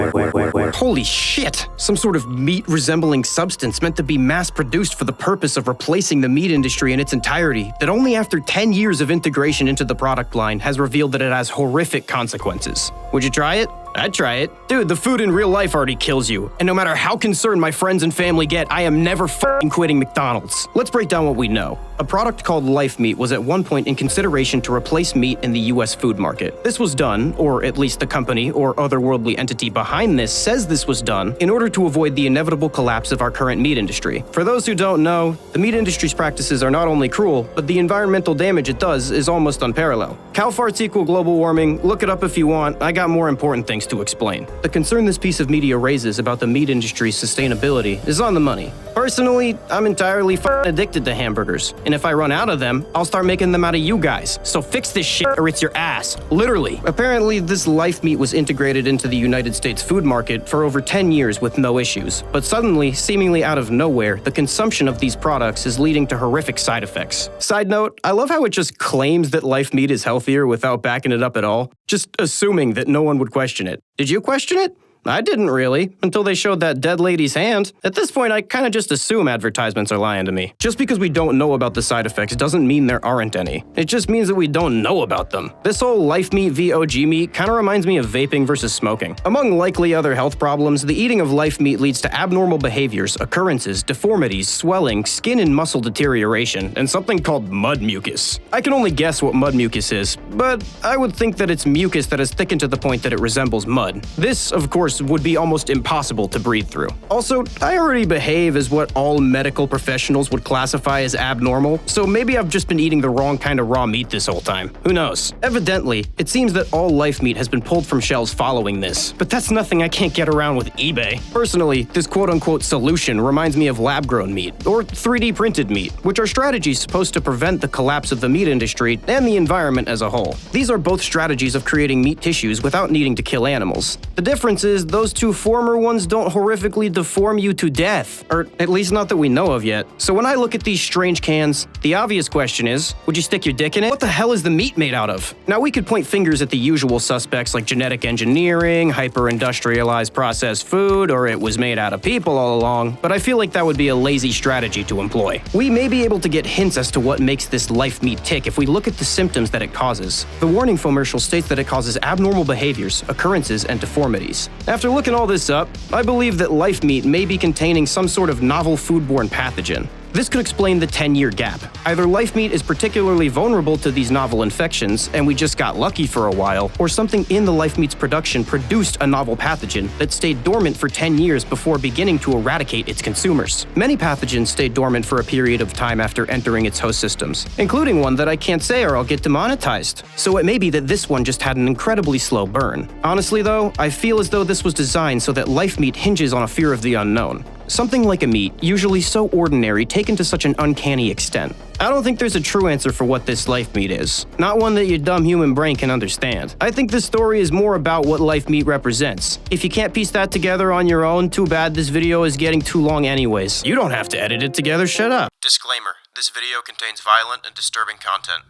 Holy shit! Some sort of meat-resembling substance meant to be mass-produced for the purpose of replacing the meat industry in its entirety, that only after 10 years of integration into the product line has revealed that it has horrific consequences. Would you try it? I'd try it. Dude, the food in real life already kills you. And no matter how concerned my friends and family get, I am never f***ing quitting McDonald's. Let's break down what we know. A product called Life Meat was at one point in consideration to replace meat in the US food market. This was done, or at least the company or otherworldly entity behind this says this was done, in order to avoid the inevitable collapse of our current meat industry. For those who don't know, the meat industry's practices are not only cruel, but the environmental damage it does is almost unparalleled. Cow farts equal global warming. Look it up if you want. I got more important things to explain. The concern this piece of media raises about the meat industry's sustainability is on the money. Personally, I'm entirely addicted to hamburgers. In And if I run out of them, I'll start making them out of you guys. So fix this shit or it's your ass. Literally. Apparently, this life meat was integrated into the United States food market for over 10 years with no issues. But suddenly, seemingly out of nowhere, the consumption of these products is leading to horrific side effects. Side note, I love how it just claims that life meat is healthier without backing it up at all, just assuming that no one would question it. Did you question it? I didn't really, until they showed that dead lady's hand. At this point, I kinda just assume advertisements are lying to me. Just because we don't know about the side effects doesn't mean there aren't any. It just means that we don't know about them. This whole life meat v OG meat kinda reminds me of vaping versus smoking. Among likely other health problems, the eating of life meat leads to abnormal behaviors, occurrences, deformities, swelling, skin and muscle deterioration, and something called mud mucus. I can only guess what mud mucus is, but I would think that it's mucus that has thickened to the point that it resembles mud. This, of course, would be almost impossible to breathe through. Also, I already behave as what all medical professionals would classify as abnormal, so maybe I've just been eating the wrong kind of raw meat this whole time. Who knows? Evidently, it seems that all life meat has been pulled from shelves following this, but that's nothing I can't get around with eBay. Personally, this quote-unquote solution reminds me of lab-grown meat, or 3D printed meat, which are strategies supposed to prevent the collapse of the meat industry and the environment as a whole. These are both strategies of creating meat tissues without needing to kill animals. The difference is those two former ones don't horrifically deform you to death, or at least not that we know of yet. So when I look at these strange cans, the obvious question is, would you stick your dick in it? What the hell is the meat made out of? Now we could point fingers at the usual suspects like genetic engineering, hyper-industrialized processed food, or it was made out of people all along, but I feel like that would be a lazy strategy to employ. We may be able to get hints as to what makes this life meat tick if we look at the symptoms that it causes. The warning infomercial states that it causes abnormal behaviors, occurrences, and deformities. After looking all this up, I believe that life meat may be containing some sort of novel foodborne pathogen. This could explain the 10-year gap. Either life meat is particularly vulnerable to these novel infections, and we just got lucky for a while, or something in the life meat's production produced a novel pathogen that stayed dormant for 10 years before beginning to eradicate its consumers. Many pathogens stay dormant for a period of time after entering its host systems, including one that I can't say or I'll get demonetized. So it may be that this one just had an incredibly slow burn. Honestly though, I feel as though this was designed so that life meat hinges on a fear of the unknown. Something like a meat, usually so ordinary, taken to such an uncanny extent. I don't think there's a true answer for what this life meat is. Not one that your dumb human brain can understand. I think this story is more about what life meat represents. If you can't piece that together on your own, too bad this video is getting too long anyways. You don't have to edit it together, shut up. Disclaimer, this video contains violent and disturbing content.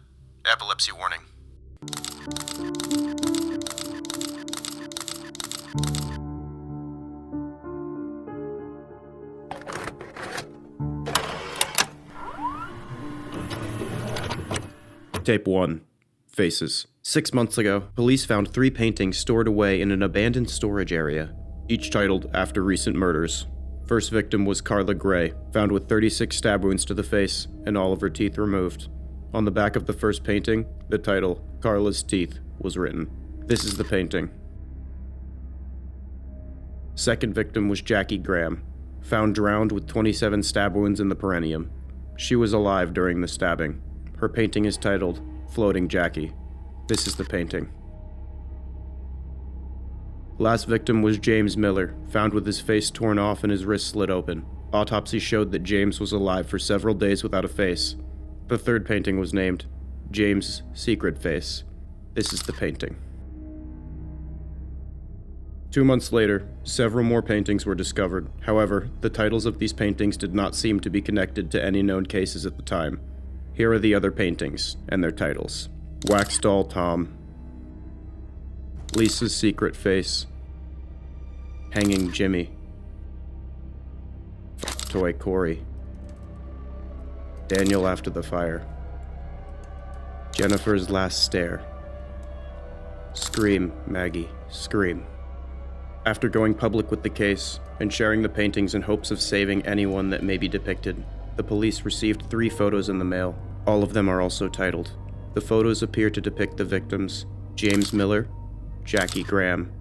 Epilepsy warning. Tape 1. Faces. 6 months ago, police found 3 paintings stored away in an abandoned storage area, each titled After Recent Murders. First victim was Karla Gray, found with 36 stab wounds to the face and all of her teeth removed. On the back of the first painting, the title, Karla's Teeth, was written. This is the painting. Second victim was Jackie Graham, found drowned with 27 stab wounds in the perineum. She was alive during the stabbing. Her painting is titled, Floating Jackie. This is the painting. Last victim was James Miller, found with his face torn off and his wrist slit open. Autopsy showed that James was alive for several days without a face. The third painting was named, James' Secret Face. This is the painting. 2 months later, several more paintings were discovered. However, the titles of these paintings did not seem to be connected to any known cases at the time. Here are the other paintings, and their titles. Wax Doll Tom, Lisa's Secret Face, Hanging Jimmy, Toy Corey, Daniel After the Fire, Jennifer's Last Stare, Scream, Maggie, Scream. After going public with the case, and sharing the paintings in hopes of saving anyone that may be depicted, the police received 3 photos in the mail. All of them are also titled. The photos appear to depict the victims, James Miller, Jackie Graham,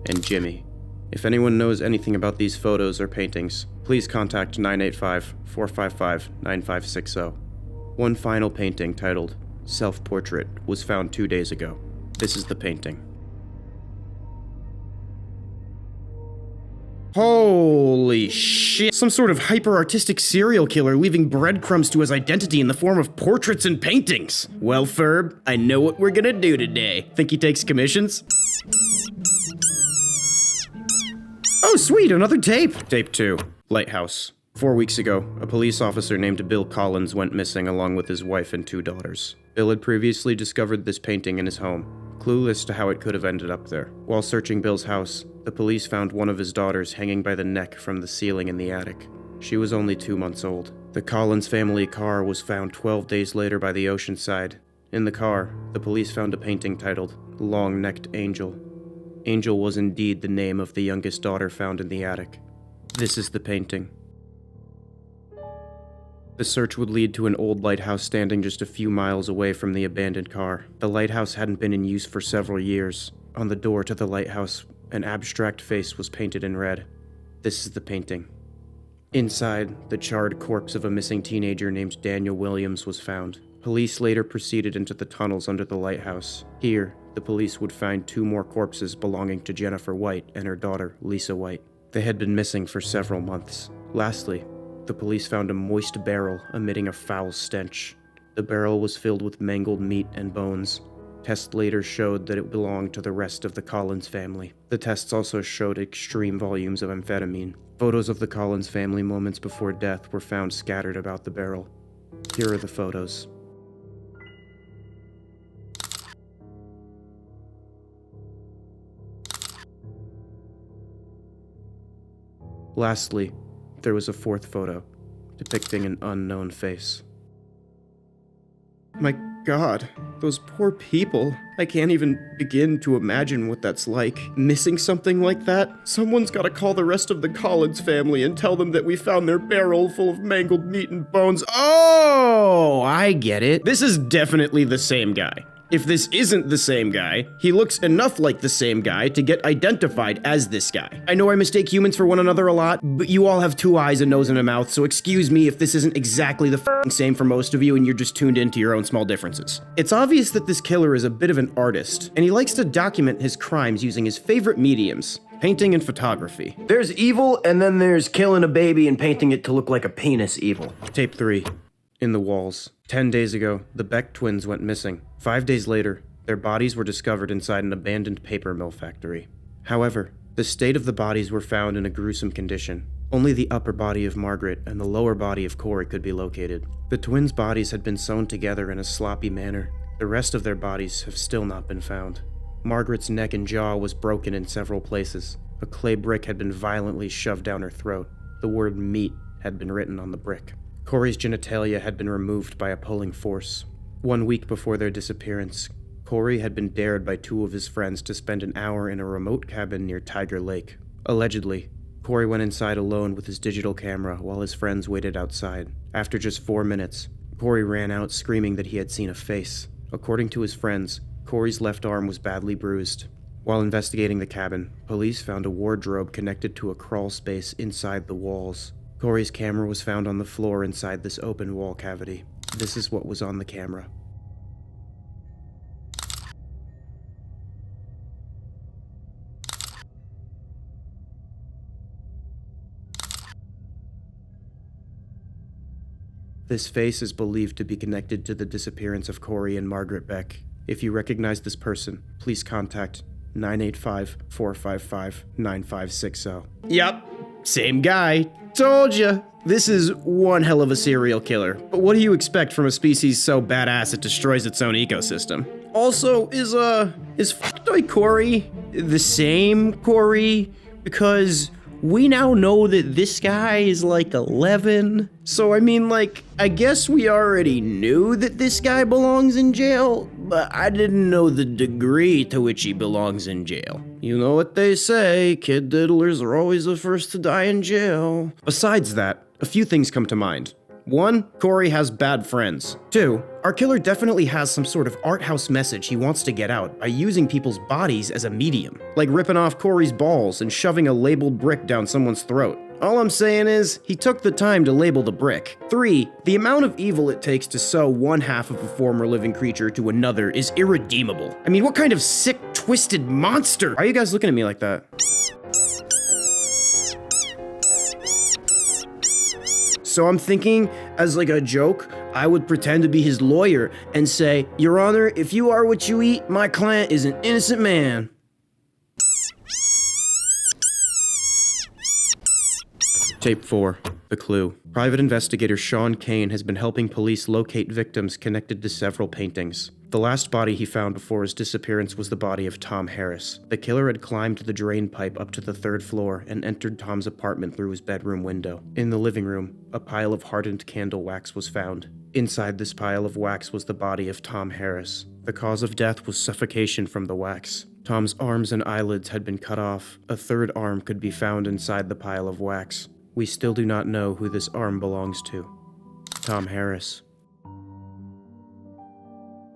and Jimmy. If anyone knows anything about these photos or paintings, please contact 985-455-9560. One final painting titled Self-Portrait was found 2 days ago. This is the painting. Holy Holy shit. Some sort of hyper-artistic serial killer leaving breadcrumbs to his identity in the form of portraits and paintings. Well, Ferb, I know what we're gonna do today. Think he takes commissions? Oh, sweet, another tape. Tape 2. Lighthouse. 4 weeks ago, a police officer named Bill Collins went missing along with his wife and 2 daughters. Bill had previously discovered this painting in his home, clueless to how it could have ended up there. While searching Bill's house, the police found one of his daughters hanging by the neck from the ceiling in the attic. She was only 2 months old. The Collins family car was found 12 days later by the ocean side. In the car, the police found a painting titled Long-Necked Angel. Angel was indeed the name of the youngest daughter found in the attic. This is the painting. The search would lead to an old lighthouse standing just a few miles away from the abandoned car. The lighthouse hadn't been in use for several years. On the door to the lighthouse, an abstract face was painted in red. This is the painting. Inside, the charred corpse of a missing teenager named Daniel Williams was found. Police later proceeded into the tunnels under the lighthouse. Here, the police would find 2 more corpses belonging to Jennifer White and her daughter, Lisa White. They had been missing for several months. Lastly, the police found a moist barrel emitting a foul stench. The barrel was filled with mangled meat and bones. Tests later showed that it belonged to the rest of the Collins family. The tests also showed extreme volumes of amphetamine. Photos of the Collins family moments before death were found scattered about the barrel. Here are the photos. Lastly, there was a 4th photo, depicting an unknown face. My God, those poor people. I can't even begin to imagine what that's like. Missing something like that? Someone's gotta call the rest of the Collins family and tell them that we found their barrel full of mangled meat and bones. Oh, I get it. This is definitely the same guy. If this isn't the same guy, he looks enough like the same guy to get identified as this guy. I know I mistake humans for one another a lot, but you all have 2 eyes, a nose, and a mouth, so excuse me if this isn't exactly the f***ing same for most of you and you're just tuned into your own small differences. It's obvious that this killer is a bit of an artist, and he likes to document his crimes using his favorite mediums, painting and photography. There's evil, and then there's killing a baby and painting it to look like a penis evil. Tape 3. In the walls. 10 days ago, the Beck twins went missing. 5 days later, their bodies were discovered inside an abandoned paper mill factory. However, the state of the bodies were found in a gruesome condition. Only the upper body of Margaret and the lower body of Corey could be located. The twins' bodies had been sewn together in a sloppy manner. The rest of their bodies have still not been found. Margaret's neck and jaw was broken in several places. A clay brick had been violently shoved down her throat. The word meat had been written on the brick. Corey's genitalia had been removed by a pulling force. 1 week before their disappearance, Corey had been dared by 2 of his friends to spend an hour in a remote cabin near Tiger Lake. Allegedly, Corey went inside alone with his digital camera while his friends waited outside. After just 4 minutes, Corey ran out screaming that he had seen a face. According to his friends, Corey's left arm was badly bruised. While investigating the cabin, police found a wardrobe connected to a crawl space inside the walls. Corey's camera was found on the floor inside this open wall cavity. This is what was on the camera. This face is believed to be connected to the disappearance of Corey and Margaret Beck. If you recognize this person, please contact 985-455-9560. Yup, same guy. Told ya. This is one hell of a serial killer, but what do you expect from a species so badass it destroys its own ecosystem? Also, is Fucktoy Corey the same Corey? Because we now know that this guy is like 11. So I mean, like, I guess we already knew that this guy belongs in jail, but I didn't know the degree to which he belongs in jail. You know what they say, kid diddlers are always the first to die in jail. Besides that, a few things come to mind. 1, Corey has bad friends. 2, our killer definitely has some sort of art house message he wants to get out by using people's bodies as a medium, like ripping off Corey's balls and shoving a labeled brick down someone's throat. All I'm saying is, he took the time to label the brick. 3, the amount of evil it takes to sew one half of a former living creature to another is irredeemable. I mean, what kind of sick, twisted monster? Why are you guys looking at me like that? So I'm thinking, as like a joke, I would pretend to be his lawyer and say, Your Honor, if you are what you eat, my client is an innocent man. Tape 4. The clue. Private investigator Sean Kane has been helping police locate victims connected to several paintings. The last body he found before his disappearance was the body of Tom Harris. The killer had climbed the drain pipe up to the 3rd floor and entered Tom's apartment through his bedroom window. In the living room, a pile of hardened candle wax was found. Inside this pile of wax was the body of Tom Harris. The cause of death was suffocation from the wax. Tom's arms and eyelids had been cut off. A 3rd arm could be found inside the pile of wax. We still do not know who this arm belongs to. Tom Harris.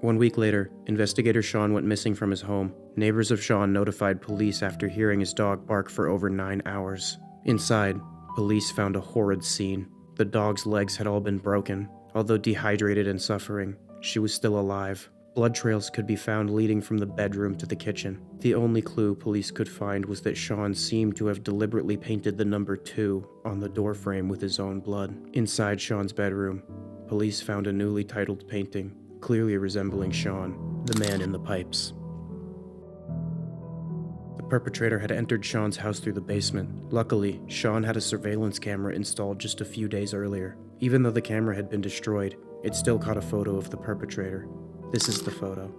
1 week later, investigator Sean went missing from his home. Neighbors of Sean notified police after hearing his dog bark for over 9 hours. Inside, police found a horrid scene. The dog's legs had all been broken. Although dehydrated and suffering, she was still alive. Blood trails could be found leading from the bedroom to the kitchen. The only clue police could find was that Sean seemed to have deliberately painted the number 2 on the doorframe with his own blood. Inside Sean's bedroom, police found a newly titled painting, clearly resembling Sean, the man in the pipes. The perpetrator had entered Sean's house through the basement. Luckily, Sean had a surveillance camera installed just a few days earlier. Even though the camera had been destroyed, it still caught a photo of the perpetrator. This is the photo.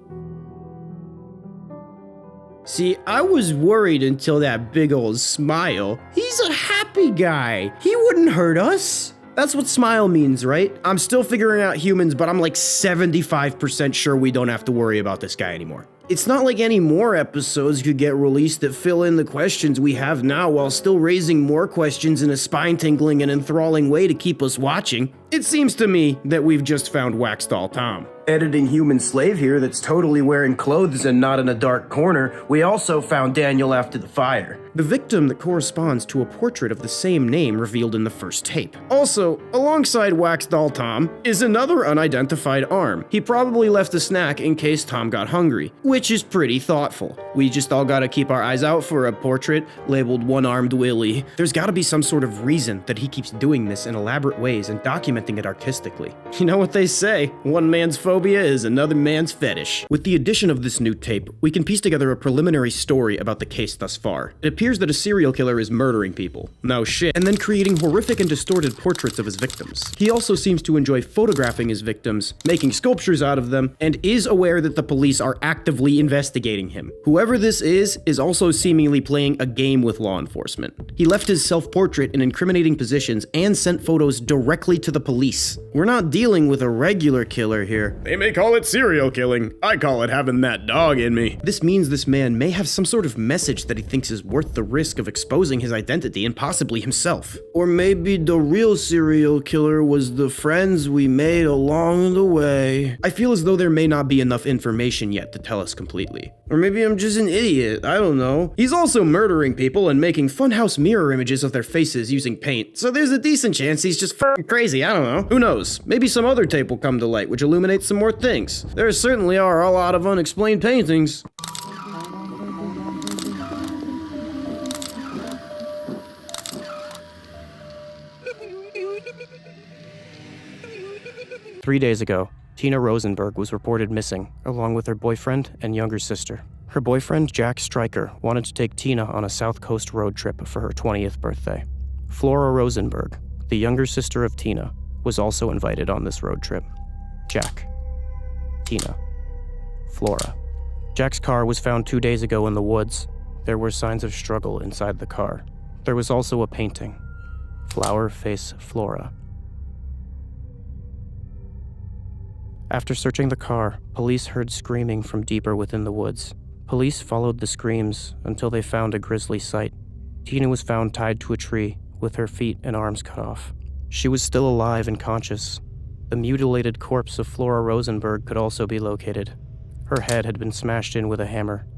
See, I was worried until that big old smile. He's a happy guy. He wouldn't hurt us. That's what smile means, right? I'm still figuring out humans, but I'm like 75% sure we don't have to worry about this guy anymore. It's not like any more episodes could get released that fill in the questions we have now while still raising more questions in a spine-tingling and enthralling way to keep us watching. It seems to me that we've just found Wax Doll Tom. Editing human slave here that's totally wearing clothes and not in a dark corner. We also found Daniel after the fire. The victim that corresponds to a portrait of the same name revealed in the first tape. Also, alongside Wax Doll Tom is another unidentified arm. He probably left a snack in case Tom got hungry, which is pretty thoughtful. We just all gotta keep our eyes out for a portrait labeled One-Armed Willie. There's gotta be some sort of reason that he keeps doing this in elaborate ways and documenting it artistically. You know what they say, one man's phobia is another man's fetish. With the addition of this new tape, we can piece together a preliminary story about the case thus far. It appears that a serial killer is murdering people, no shit, and then creating horrific and distorted portraits of his victims. He also seems to enjoy photographing his victims, making sculptures out of them, and is aware that the police are actively investigating him. Whoever this is also seemingly playing a game with law enforcement. He left his self-portrait in incriminating positions and sent photos directly to the police. We're not dealing with a regular killer here. They may call it serial killing. I call it having that dog in me. This means this man may have some sort of message that he thinks is worth the risk of exposing his identity and possibly himself. Or maybe the real serial killer was the friends we made along the way. I feel as though there may not be enough information yet to tell us completely. Or maybe I'm just an idiot, I don't know. He's also murdering people and making funhouse mirror images of their faces using paint, so there's a decent chance he's just f***ing crazy, I don't know. Who knows? Maybe some other tape will come to light which illuminates some more things. There certainly are a lot of unexplained paintings. Three days ago, Tina Rosenberg was reported missing, along with her boyfriend and younger sister. Her boyfriend, Jack Stryker, wanted to take Tina on a South Coast road trip for her 20th birthday. Flora Rosenberg, the younger sister of Tina, was also invited on this road trip. Jack, Tina, Flora. Jack's car was found 2 days ago in the woods. There were signs of struggle inside the car. There was also a painting. Flower Face Flora. After searching the car, police heard screaming from deeper within the woods. Police followed the screams until they found a grisly sight. Tina was found tied to a tree with her feet and arms cut off. She was still alive and conscious. The mutilated corpse of Flora Rosenberg could also be located. Her head had been smashed in with a hammer.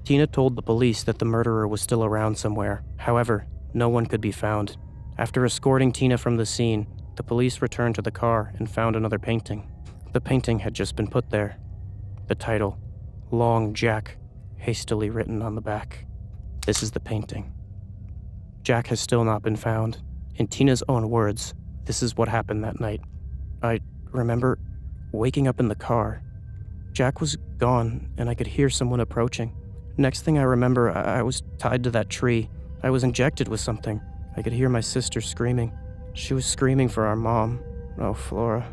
Tina told the police that the murderer was still around somewhere. However, no one could be found. After escorting Tina from the scene, the police returned to the car and found another painting. The painting had just been put there. The title, Long Jack, hastily written on the back. This is the painting. Jack has still not been found. In Tina's own words, this is what happened that night. I remember waking up in the car. Jack was gone, and I could hear someone approaching. Next thing I remember, I was tied to that tree. I was injected with something. I could hear my sister screaming. She was screaming for our mom. Oh, Flora.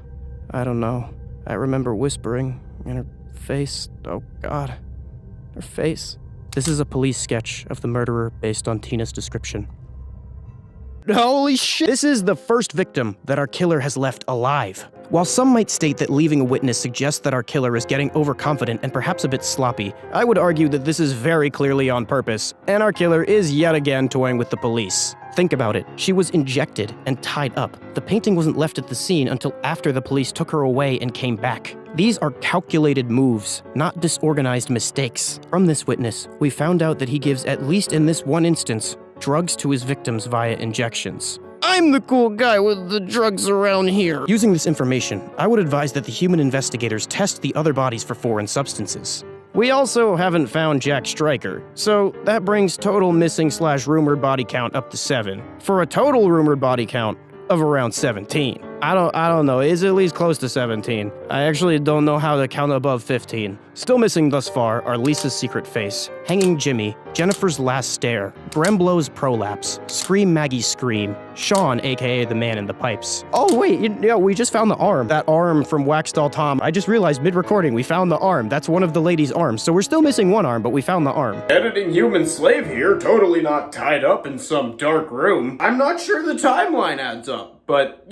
I don't know. I remember whispering in her face. Oh, God. Her face. This is a police sketch of the murderer based on Tina's description. Holy shit! This is the first victim that our killer has left alive. While some might state that leaving a witness suggests that our killer is getting overconfident and perhaps a bit sloppy, I would argue that this is very clearly on purpose, and our killer is yet again toying with the police. Think about it. She was injected and tied up. The painting wasn't left at the scene until after the police took her away and came back. These are calculated moves, not disorganized mistakes. From this witness, we found out that he gives, at least in this one instance, drugs to his victims via injections. I'm the cool guy with the drugs around here. Using this information, I would advise that the human investigators test the other bodies for foreign substances. We also haven't found Jack Stryker, so that brings total missing/rumored body count up to 7, for a total rumored body count of around 17. I don't know, it's at least close to 17. I actually don't know how to count above 15. Still missing thus far are Lisa's secret face, Hanging Jimmy, Jennifer's last stare, Bremblow's prolapse, Scream Maggie's scream, Sean aka the man in the pipes. Oh wait, we just found the arm. That arm from Wax Doll Tom. I just realized mid-recording we found the arm. That's one of the lady's arms, so we're still missing one arm, but we found the arm. Editing human slave here, totally not tied up in some dark room. I'm not sure the timeline adds up, but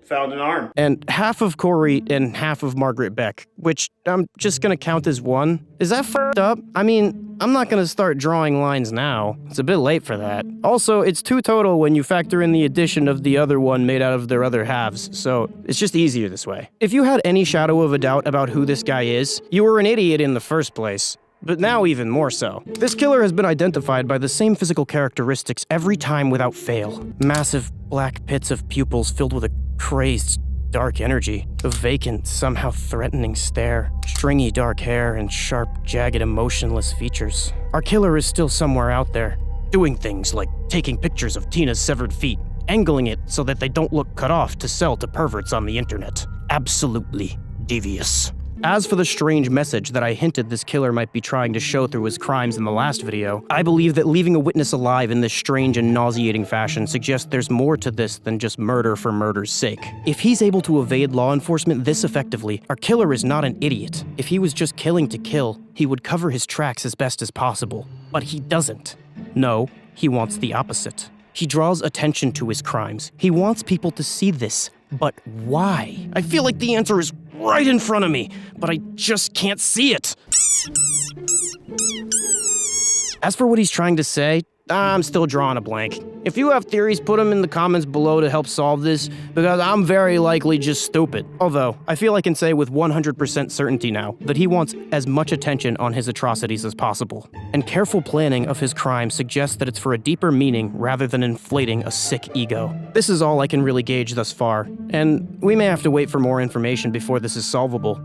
found an arm. And half of Corey and half of Margaret Beck, which I'm just gonna count as one. Is that f***ed up? I mean, I'm not gonna start drawing lines now. It's a bit late for that. Also, it's 2 total when you factor in the addition of the other one made out of their other halves, so it's just easier this way. If you had any shadow of a doubt about who this guy is, you were an idiot in the first place. But now even more so. This killer has been identified by the same physical characteristics every time without fail. Massive black pits of pupils filled with a crazed, dark energy, a vacant, somehow threatening stare, stringy dark hair, and sharp, jagged, emotionless features. Our killer is still somewhere out there, doing things like taking pictures of Tina's severed feet, angling it so that they don't look cut off to sell to perverts on the internet. Absolutely devious. As for the strange message that I hinted this killer might be trying to show through his crimes in the last video, I believe that leaving a witness alive in this strange and nauseating fashion suggests there's more to this than just murder for murder's sake. If he's able to evade law enforcement this effectively, our killer is not an idiot. If he was just killing to kill, he would cover his tracks as best as possible. But he doesn't. No, he wants the opposite. He draws attention to his crimes. He wants people to see this. But why? I feel like the answer is right in front of me, but I just can't see it. As for what he's trying to say, I'm still drawing a blank. If you have theories, put them in the comments below to help solve this, because I'm very likely just stupid. Although, I feel I can say with 100% certainty now that he wants as much attention on his atrocities as possible. And careful planning of his crime suggests that it's for a deeper meaning rather than inflating a sick ego. This is all I can really gauge thus far, and we may have to wait for more information before this is solvable.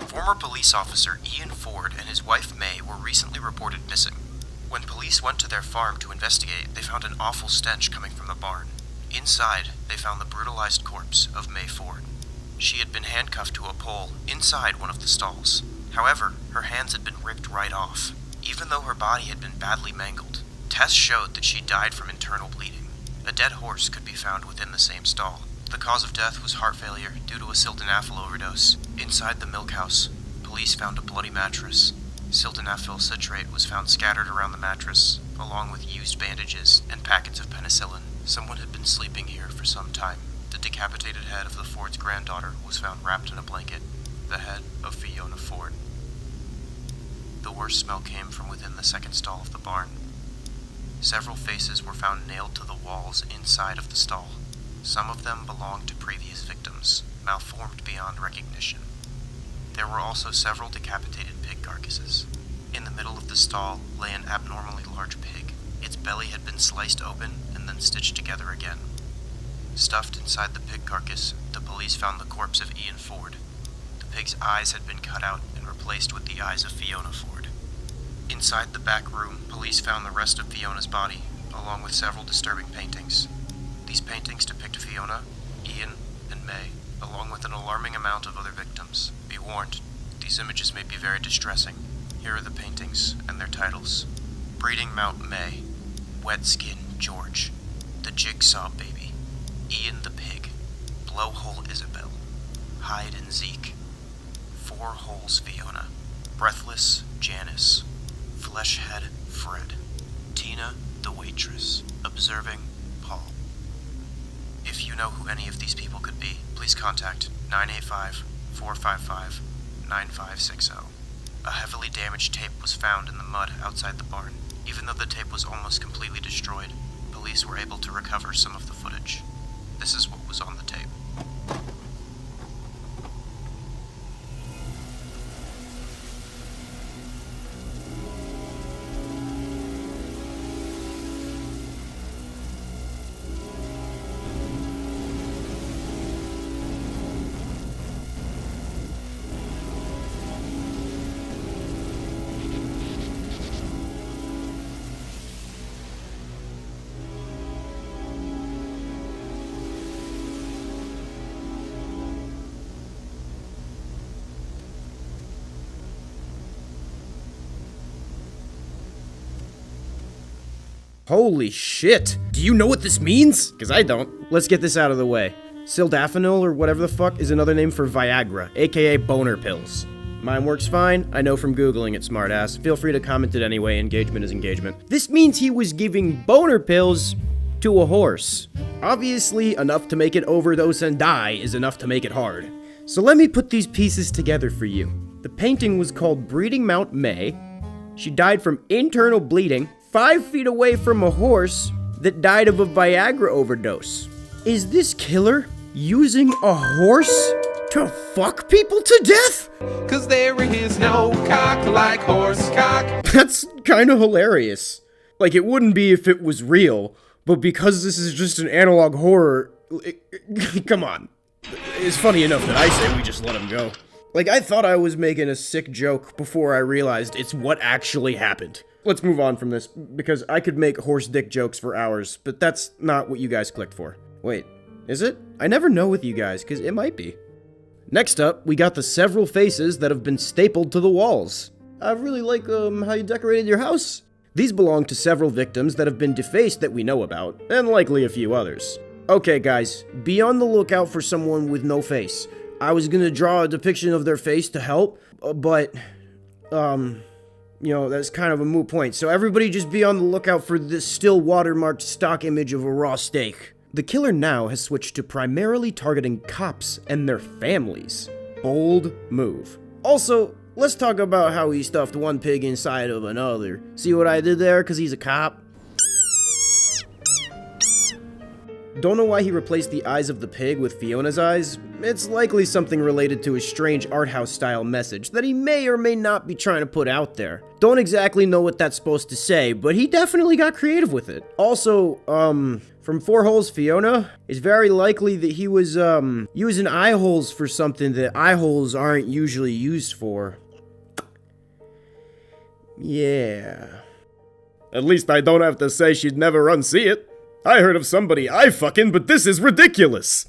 Former police officer Ian Ford and his wife May were recently reported missing. When police went to their farm to investigate, they found an awful stench coming from the barn. Inside, they found the brutalized corpse of May Ford. She had been handcuffed to a pole inside one of the stalls. However, her hands had been ripped right off. Even though her body had been badly mangled, tests showed that she died from internal bleeding. A dead horse could be found within the same stall. The cause of death was heart failure due to a sildenafil overdose. Inside the milk house, police found a bloody mattress. Sildenafil citrate was found scattered around the mattress, along with used bandages and packets of penicillin. Someone had been sleeping here for some time. The decapitated head of the Ford's granddaughter was found wrapped in a blanket. The head of Fiona Ford. The worst smell came from within the second stall of the barn. Several faces were found nailed to the walls inside of the stall. Some of them belonged to previous victims, malformed beyond recognition. There were also several decapitated pig carcasses. In the middle of the stall lay an abnormally large pig. Its belly had been sliced open and then stitched together again. Stuffed inside the pig carcass, the police found the corpse of Ian Ford. The pig's eyes had been cut out and replaced with the eyes of Fiona Ford. Inside the back room, police found the rest of Fiona's body, along with several disturbing paintings. These paintings depict Fiona, Ian, and May, along with an alarming amount of other victims. Be warned, these images may be very distressing. Here are the paintings and their titles. Breeding Mount May, Wet Skin George, The Jigsaw Baby, Ian the Pig, Blowhole Isabel, Hide and Zeke, Four Holes Fiona, Breathless Janice, Fleshhead Fred, Tina the Waitress, Observing Paul. If you know who any of these people could be, please contact 985-455-9560. A heavily damaged tape was found in the mud outside the barn. Even though the tape was almost completely destroyed, police were able to recover some of the footage. This is what was on the tape. Holy shit! Do you know what this means? Because I don't. Let's get this out of the way. Sildenafil, or whatever the fuck, is another name for Viagra, aka boner pills. Mine works fine. I know from Googling it, smartass. Feel free to comment it anyway. Engagement is engagement. This means he was giving boner pills to a horse. Obviously, enough to make it overdose and die is enough to make it hard. So let me put these pieces together for you. The painting was called Breeding Mount May. She died from internal bleeding 5 feet away from a horse that died of a Viagra overdose. Is this killer using a horse to fuck people to death? 'Cause there is no cock like horse cock. That's kind of hilarious. Like, it wouldn't be if it was real, but because this is just an analog horror, come on. It's funny enough that I say we just let him go. Like, I thought I was making a sick joke before I realized it's what actually happened. Let's move on from this, because I could make horse dick jokes for hours, but that's not what you guys clicked for. Wait, is it? I never know with you guys, because it might be. Next up, we got the several faces that have been stapled to the walls. I really like, how you decorated your house. These belong to several victims that have been defaced that we know about, and likely a few others. Okay, guys, be on the lookout for someone with no face. I was gonna draw a depiction of their face to help, but, you know, that's kind of a moot point. So everybody just be on the lookout for this still watermarked stock image of a raw steak. The killer now has switched to primarily targeting cops and their families. Bold move. Also, let's talk about how he stuffed one pig inside of another. See what I did there? 'Cause he's a cop? Don't know why he replaced the eyes of the pig with Fiona's eyes. It's likely something related to his strange art house style message that he may or may not be trying to put out there. Don't exactly know what that's supposed to say, but he definitely got creative with it. Also, from Four Holes Fiona, it's very likely that he was, using eye holes for something that eye holes aren't usually used for. Yeah. At least I don't have to say she'd never unsee it. I heard of somebody eye fucking, but this is ridiculous!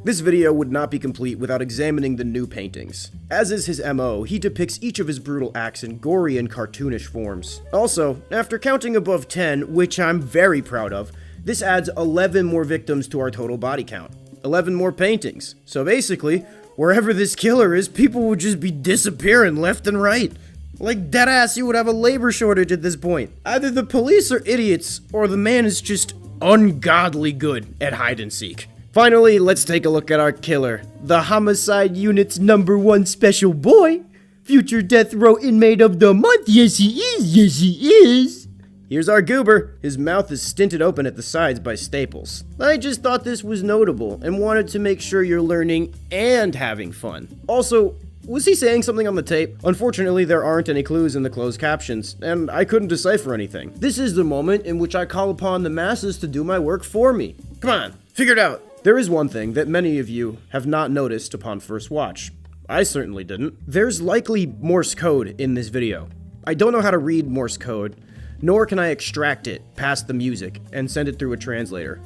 This video would not be complete without examining the new paintings. As is his MO, he depicts each of his brutal acts in gory and cartoonish forms. Also, after counting above 10, which I'm very proud of, this adds 11 more victims to our total body count. 11 more paintings. So basically, wherever this killer is, people would just be disappearing left and right. Like, deadass, you would have a labor shortage at this point. Either the police are idiots, or the man is just ungodly good at hide and seek. Finally, let's take a look at our killer. The Homicide Unit's #1 special boy. Future death row inmate of the month. Yes, he is. Yes, he is. Here's our goober. His mouth is stinted open at the sides by staples. I just thought this was notable and wanted to make sure you're learning and having fun. Also, was he saying something on the tape? Unfortunately, there aren't any clues in the closed captions, and I couldn't decipher anything. This is the moment in which I call upon the masses to do my work for me. Come on, figure it out. There is one thing that many of you have not noticed upon first watch. I certainly didn't. There's likely Morse code in this video. I don't know how to read Morse code, nor can I extract it past the music and send it through a translator.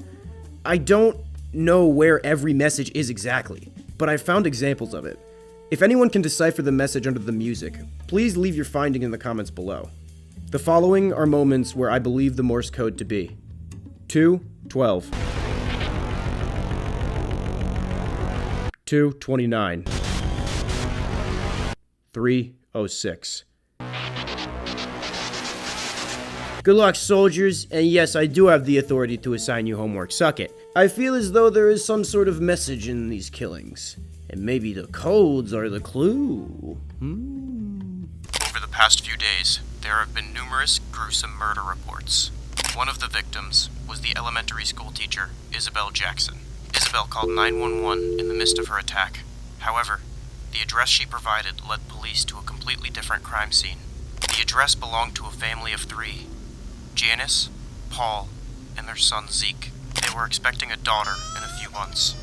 I don't know where every message is exactly, but I found examples of it. If anyone can decipher the message under the music, please leave your finding in the comments below. The following are moments where I believe the Morse code to be. 2:12. 2:29. 3:06. Good luck, soldiers, and yes, I do have the authority to assign you homework. Suck it. I feel as though there is some sort of message in these killings, and maybe the codes are the clue. Over the past few days, there have been numerous gruesome murder reports. One of the victims was the elementary school teacher, Isabel Jackson. Isabel called 911 in the midst of her attack. However, the address she provided led police to a completely different crime scene. The address belonged to a family of 3. Janice, Paul, and their son Zeke. They were expecting a daughter in a few months.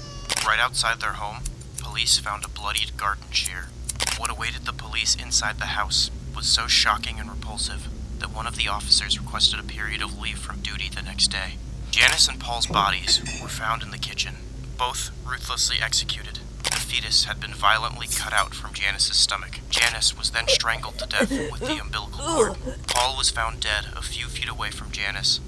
Right outside their home, police found a bloodied garden shear. What awaited the police inside the house was so shocking and repulsive that one of the officers requested a period of leave from duty the next day. Janice and Paul's bodies were found in the kitchen, both ruthlessly executed. The fetus had been violently cut out from Janice's stomach. Janice was then strangled to death with the umbilical cord. Paul was found dead a few feet away from Janice,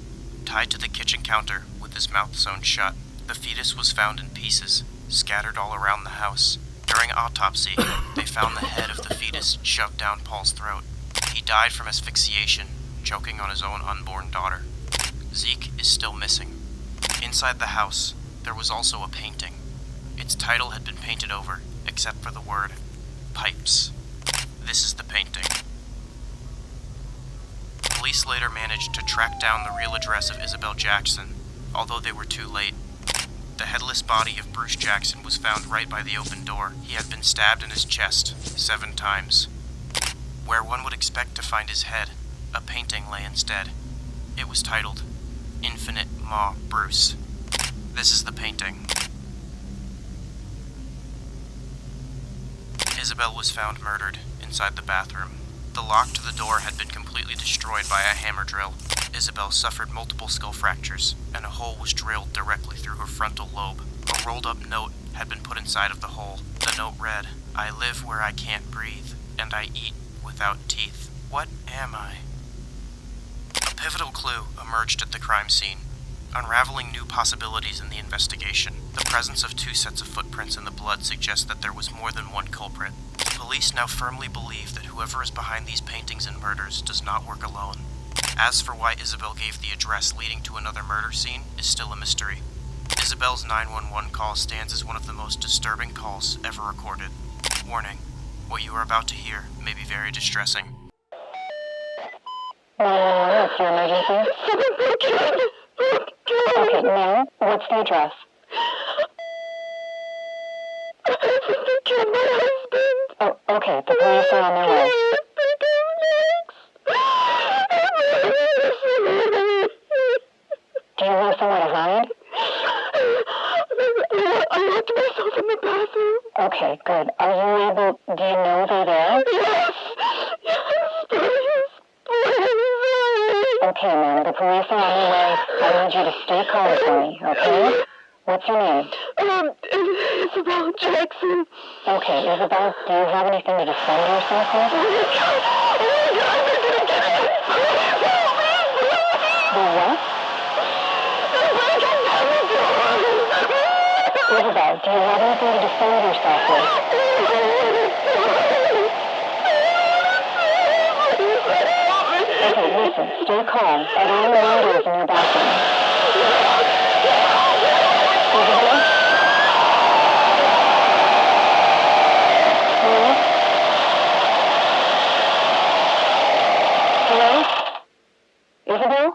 tied to the kitchen counter with his mouth sewn shut. The fetus was found in pieces, scattered all around the house. During autopsy, they found the head of the fetus shoved down Paul's throat. He died from asphyxiation, choking on his own unborn daughter. Zeke is still missing. Inside the house, there was also a painting. Its title had been painted over, except for the word, Pipes. This is the painting. Police later managed to track down the real address of Isabel Jackson, although they were too late. The headless body of Bruce Jackson was found right by the open door. He had been stabbed in his chest 7 times. Where one would expect to find his head, a painting lay instead. It was titled, Infinite Ma Bruce. This is the painting. Isabel was found murdered inside the bathroom. The lock to the door had been completely destroyed by a hammer drill. Isabel suffered multiple skull fractures, and a hole was drilled directly through her frontal lobe. A rolled-up note had been put inside of the hole. The note read, I live where I can't breathe, and I eat without teeth. What am I? A pivotal clue emerged at the crime scene, unraveling new possibilities in the investigation. The presence of 2 sets of footprints in the blood suggests that there was more than one culprit. The police now firmly believe that whoever is behind these paintings and murders does not work alone. As for why Isabel gave the address leading to another murder scene is still a mystery. Isabel's 911 call stands as one of the most disturbing calls ever recorded. Warning, what you are about to hear may be very distressing. 911, what's your emergency? Okay, ma'am, what's the address? They killed my husband. Oh, okay, the police are on their way. Do you have somewhere to hide? I locked myself in the bathroom. Okay, good. Are you able, do you know they're there? Yes, please. Okay, ma'am, the police are on their way. I need you to stay calm for me, okay? What's your name? Isabel Jackson. Okay, Isabel, do you have anything to defend yourself with? Oh my God, they're gonna get it. The what? Isabel, do you have anything to defend yourself with? Okay, listen, stay calm. Are there any windows in your bathroom? Isabel? Hello? Hello? Isabel?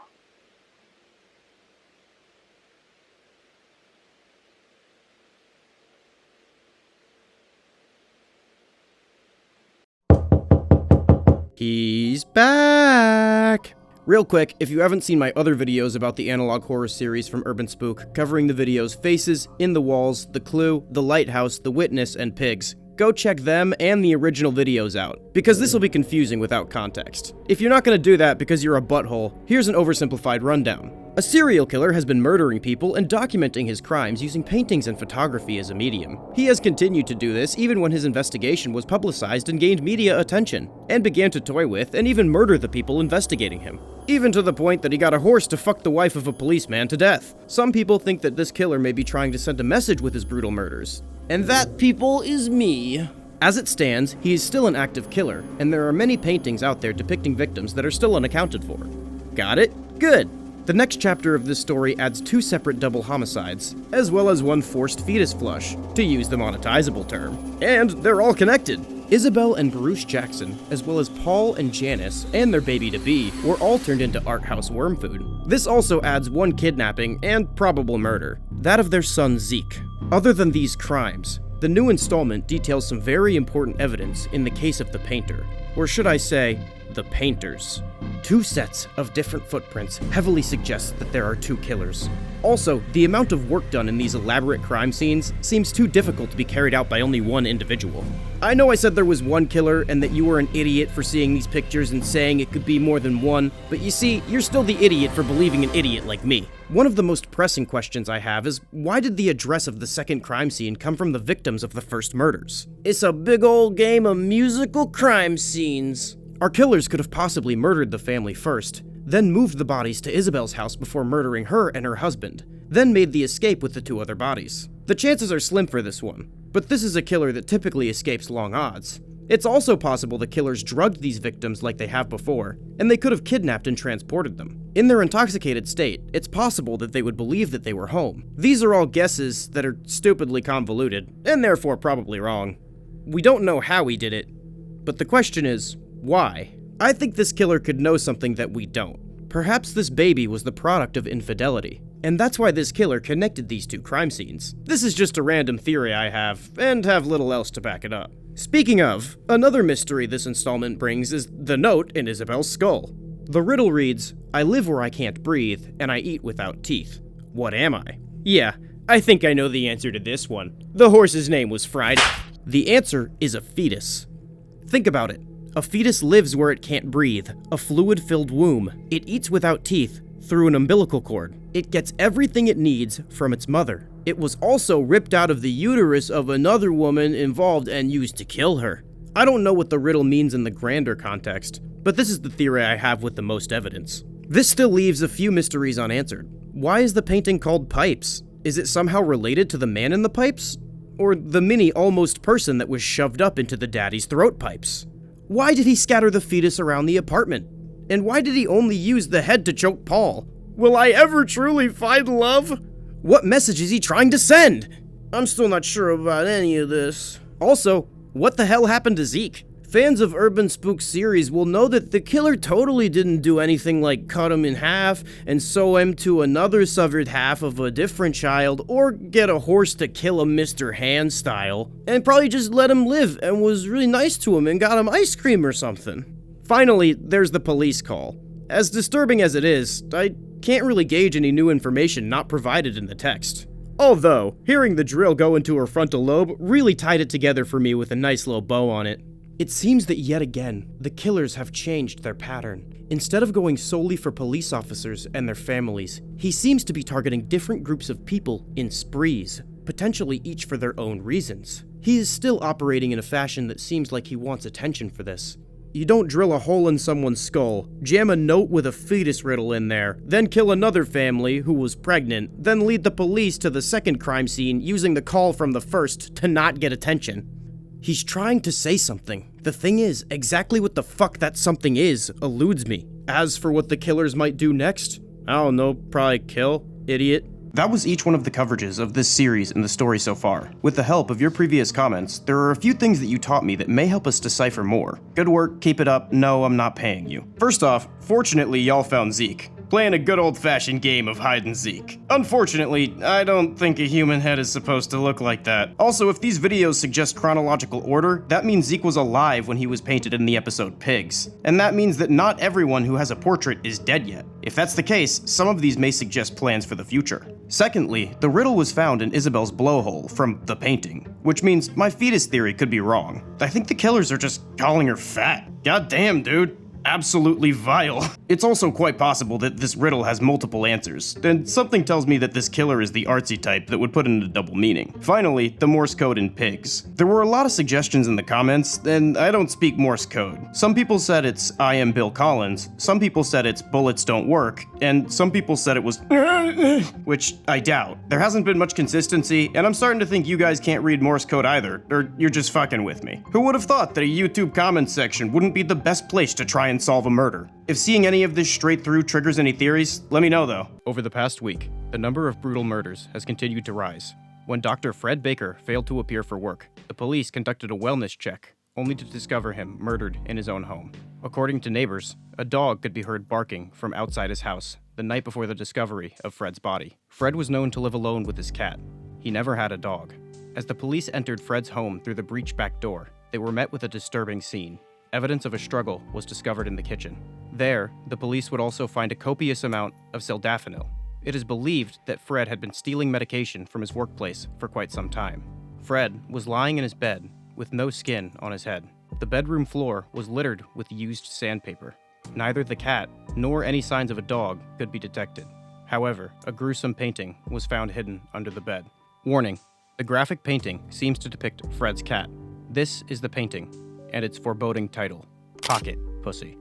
He's back! Real quick, if you haven't seen my other videos about the analog horror series from Urban Spook, covering the videos Faces, In the Walls, The Clue, The Lighthouse, The Witness, and Pigs, go check them and the original videos out, because this will be confusing without context. If you're not going to do that because you're a butthole, here's an oversimplified rundown. A serial killer has been murdering people and documenting his crimes using paintings and photography as a medium. He has continued to do this even when his investigation was publicized and gained media attention, and began to toy with and even murder the people investigating him. Even to the point that he got a horse to fuck the wife of a policeman to death. Some people think that this killer may be trying to send a message with his brutal murders. And that, people, is me. As it stands, he is still an active killer, and there are many paintings out there depicting victims that are still unaccounted for. Got it? Good. The next chapter of this story adds 2 separate double homicides, as well as 1 forced fetus flush, to use the monetizable term. And they're all connected. Isabel and Bruce Jackson, as well as Paul and Janice, and their baby-to-be, were all turned into art house worm food. This also adds 1 kidnapping and probable murder, that of their son Zeke. Other than these crimes, the new installment details some very important evidence in the case of the painter, or should I say, the painters. 2 sets of different footprints heavily suggest that there are 2 killers. Also, the amount of work done in these elaborate crime scenes seems too difficult to be carried out by only 1 individual. I know I said there was 1 killer and that you were an idiot for seeing these pictures and saying it could be more than 1, but you see, you're still the idiot for believing an idiot like me. One of the most pressing questions I have is, why did the address of the second crime scene come from the victims of the first murders? It's a big old game of musical crime scenes. Our killers could have possibly murdered the family first, then moved the bodies to Isabel's house before murdering her and her husband, then made the escape with the 2 other bodies. The chances are slim for this one, but this is a killer that typically escapes long odds. It's also possible the killers drugged these victims like they have before, and they could have kidnapped and transported them. In their intoxicated state, it's possible that they would believe that they were home. These are all guesses that are stupidly convoluted, and therefore probably wrong. We don't know how he did it, but the question is, why? I think this killer could know something that we don't. Perhaps this baby was the product of infidelity, and that's why this killer connected these 2 crime scenes. This is just a random theory I have, and have little else to back it up. Speaking of, another mystery this installment brings is the note in Isabel's skull. The riddle reads, "I live where I can't breathe, and I eat without teeth. What am I?" Yeah, I think I know the answer to this one. The horse's name was Friday. The answer is a fetus. Think about it. A fetus lives where it can't breathe, a fluid-filled womb. It eats without teeth, through an umbilical cord. It gets everything it needs from its mother. It was also ripped out of the uterus of another woman involved and used to kill her. I don't know what the riddle means in the grander context, but this is the theory I have with the most evidence. This still leaves a few mysteries unanswered. Why is the painting called Pipes? Is it somehow related to the man in the pipes? Or the mini almost person that was shoved up into the daddy's throat pipes? Why did he scatter the fetus around the apartment? And why did he only use the head to choke Paul? Will I ever truly find love? What message is he trying to send? I'm still not sure about any of this. Also, what the hell happened to Zeke? Fans of Urban Spook series will know that the killer totally didn't do anything like cut him in half and sew him to another severed half of a different child, or get a horse to kill him Mr. Hand style, and probably just let him live and was really nice to him and got him ice cream or something. Finally, there's the police call. As disturbing as it is, I can't really gauge any new information not provided in the text. Although, hearing the drill go into her frontal lobe really tied it together for me with a nice little bow on it. It seems that yet again, the killers have changed their pattern. Instead of going solely for police officers and their families, he seems to be targeting different groups of people in sprees, potentially each for their own reasons. He is still operating in a fashion that seems like he wants attention for this. You don't drill a hole in someone's skull, jam a note with a fetus riddle in there, then kill another family who was pregnant, then lead the police to the second crime scene using the call from the first to not get attention. He's trying to say something. The thing is, exactly what the fuck that something is eludes me. As for what the killers might do next, I don't know, probably kill, idiot. That was each one of the coverages of this series and the story so far. With the help of your previous comments, there are a few things that you taught me that may help us decipher more. Good work, keep it up, no, I'm not paying you. First off, fortunately y'all found Zeke. playing a good old-fashioned game of hide and seek. Unfortunately, I don't think a human head is supposed to look like that. Also, if these videos suggest chronological order, that means Zeke was alive when he was painted in the episode Pigs. And that means that not everyone who has a portrait is dead yet. If that's the case, some of these may suggest plans for the future. Secondly, the riddle was found in Isabel's blowhole from the painting, which means my fetus theory could be wrong. I think the killers are just calling her fat. God damn, dude. Absolutely vile. It's also quite possible that this riddle has multiple answers, and something tells me that this killer is the artsy type that would put in a double meaning. Finally, the Morse code in Pigs. There were a lot of suggestions in the comments, and I don't speak Morse code. Some people said it's I am Bill Collins, some people said it's bullets don't work, and some people said it was which I doubt. There hasn't been much consistency, and I'm starting to think you guys can't read Morse code either, or you're just fucking with me. Who would have thought that a YouTube comments section wouldn't be the best place to try and solve a murder? If seeing any of this straight through triggers any theories, let me know though. Over the past week, the number of brutal murders has continued to rise. When Dr. Fred Baker failed to appear for work, the police conducted a wellness check, only to discover him murdered in his own home. According to neighbors, a dog could be heard barking from outside his house the night before the discovery of Fred's body. Fred was known to live alone with his cat. He never had a dog. As the police entered Fred's home through the breached back door, they were met with a disturbing scene. Evidence of a struggle was discovered in the kitchen. There, the police would also find a copious amount of sildenafil. It is believed that Fred had been stealing medication from his workplace for quite some time. Fred was lying in his bed with no skin on his head. The bedroom floor was littered with used sandpaper. Neither the cat nor any signs of a dog could be detected. However, a gruesome painting was found hidden under the bed. Warning: the graphic painting seems to depict Fred's cat. This is the painting, and its foreboding title, Pocket Pussy.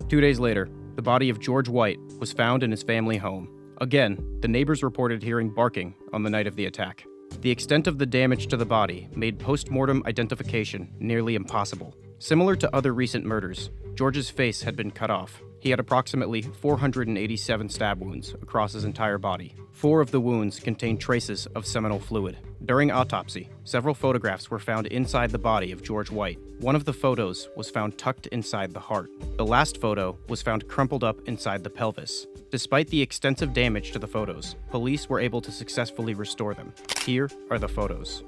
2 days later, the body of George White was found in his family home. Again, the neighbors reported hearing barking on the night of the attack. The extent of the damage to the body made post-mortem identification nearly impossible. Similar to other recent murders, George's face had been cut off. He had approximately 487 stab wounds across his entire body. 4 of the wounds contained traces of seminal fluid. During autopsy, several photographs were found inside the body of George White. One of the photos was found tucked inside the heart. The last photo was found crumpled up inside the pelvis. Despite the extensive damage to the photos, police were able to successfully restore them. Here are the photos.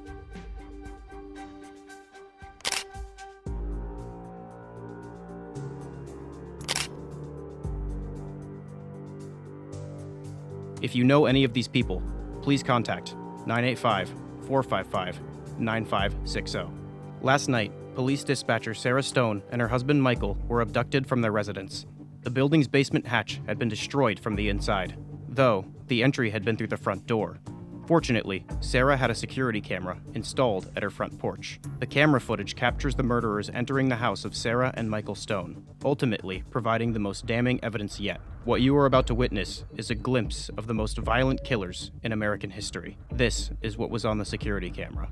If you know any of these people, please contact 985-455-9560. Last night, police dispatcher Sarah Stone and her husband Michael were abducted from their residence. The building's basement hatch had been destroyed from the inside, though the entry had been through the front door. Fortunately, Sarah had a security camera installed at her front porch. The camera footage captures the murderers entering the house of Sarah and Michael Stone, ultimately providing the most damning evidence yet. What you are about to witness is a glimpse of the most violent killers in American history. This is what was on the security camera.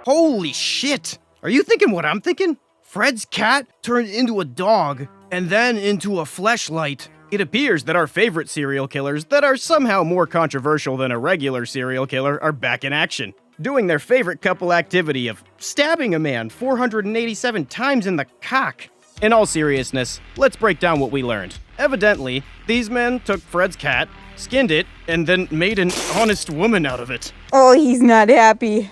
Holy shit! Are you thinking what I'm thinking? Fred's cat turned into a dog, and then into a fleshlight. It appears that our favorite serial killers that are somehow more controversial than a regular serial killer are back in action, doing their favorite couple activity of stabbing a man 487 times in the cock. In all seriousness, let's break down what we learned. Evidently, these men took Fred's cat, skinned it, and then made an honest woman out of it. Oh, he's not happy.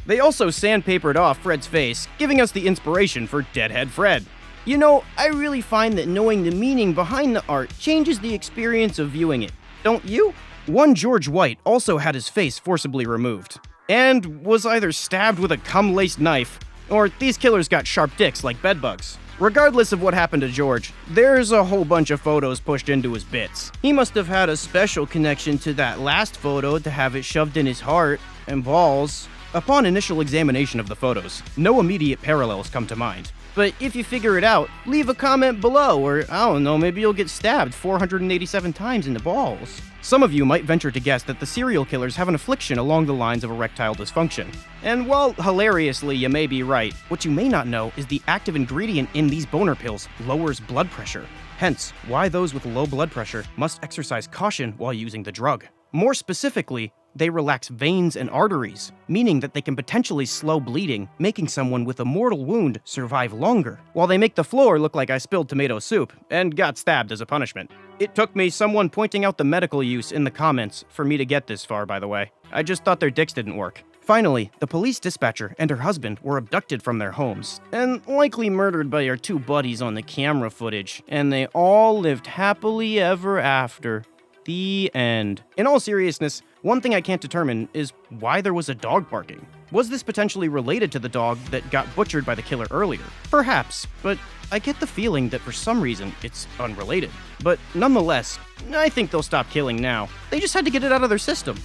They also sandpapered off Fred's face, giving us the inspiration for Deadhead Fred. You know, I really find that knowing the meaning behind the art changes the experience of viewing it. Don't you? One George White also had his face forcibly removed. and was either stabbed with a cum-laced knife, or these killers got sharp dicks like bedbugs. Regardless of what happened to George, there's a whole bunch of photos pushed into his bits. He must have had a special connection to that last photo to have it shoved in his heart and balls. Upon initial examination of the photos, no immediate parallels come to mind. But if you figure it out, leave a comment below, or I don't know, maybe you'll get stabbed 487 times in the balls. Some of you might venture to guess that the serial killers have an affliction along the lines of erectile dysfunction. And while hilariously you may be right, what you may not know is the active ingredient in these boner pills lowers blood pressure. Hence, why those with low blood pressure must exercise caution while using the drug. More specifically, they relax veins and arteries, meaning that they can potentially slow bleeding, making someone with a mortal wound survive longer, while they make the floor look like I spilled tomato soup and got stabbed as a punishment. It took me someone pointing out the medical use in the comments for me to get this far, by the way. I just thought their dicks didn't work. Finally, the police dispatcher and her husband were abducted from their homes, and likely murdered by our two buddies on the camera footage, and they all lived happily ever after. The end. In all seriousness, one thing I can't determine is why there was a dog barking. Was this potentially related to the dog that got butchered by the killer earlier? Perhaps, but I get the feeling that for some reason it's unrelated. But nonetheless, I think they'll stop killing now. They just had to get it out of their system.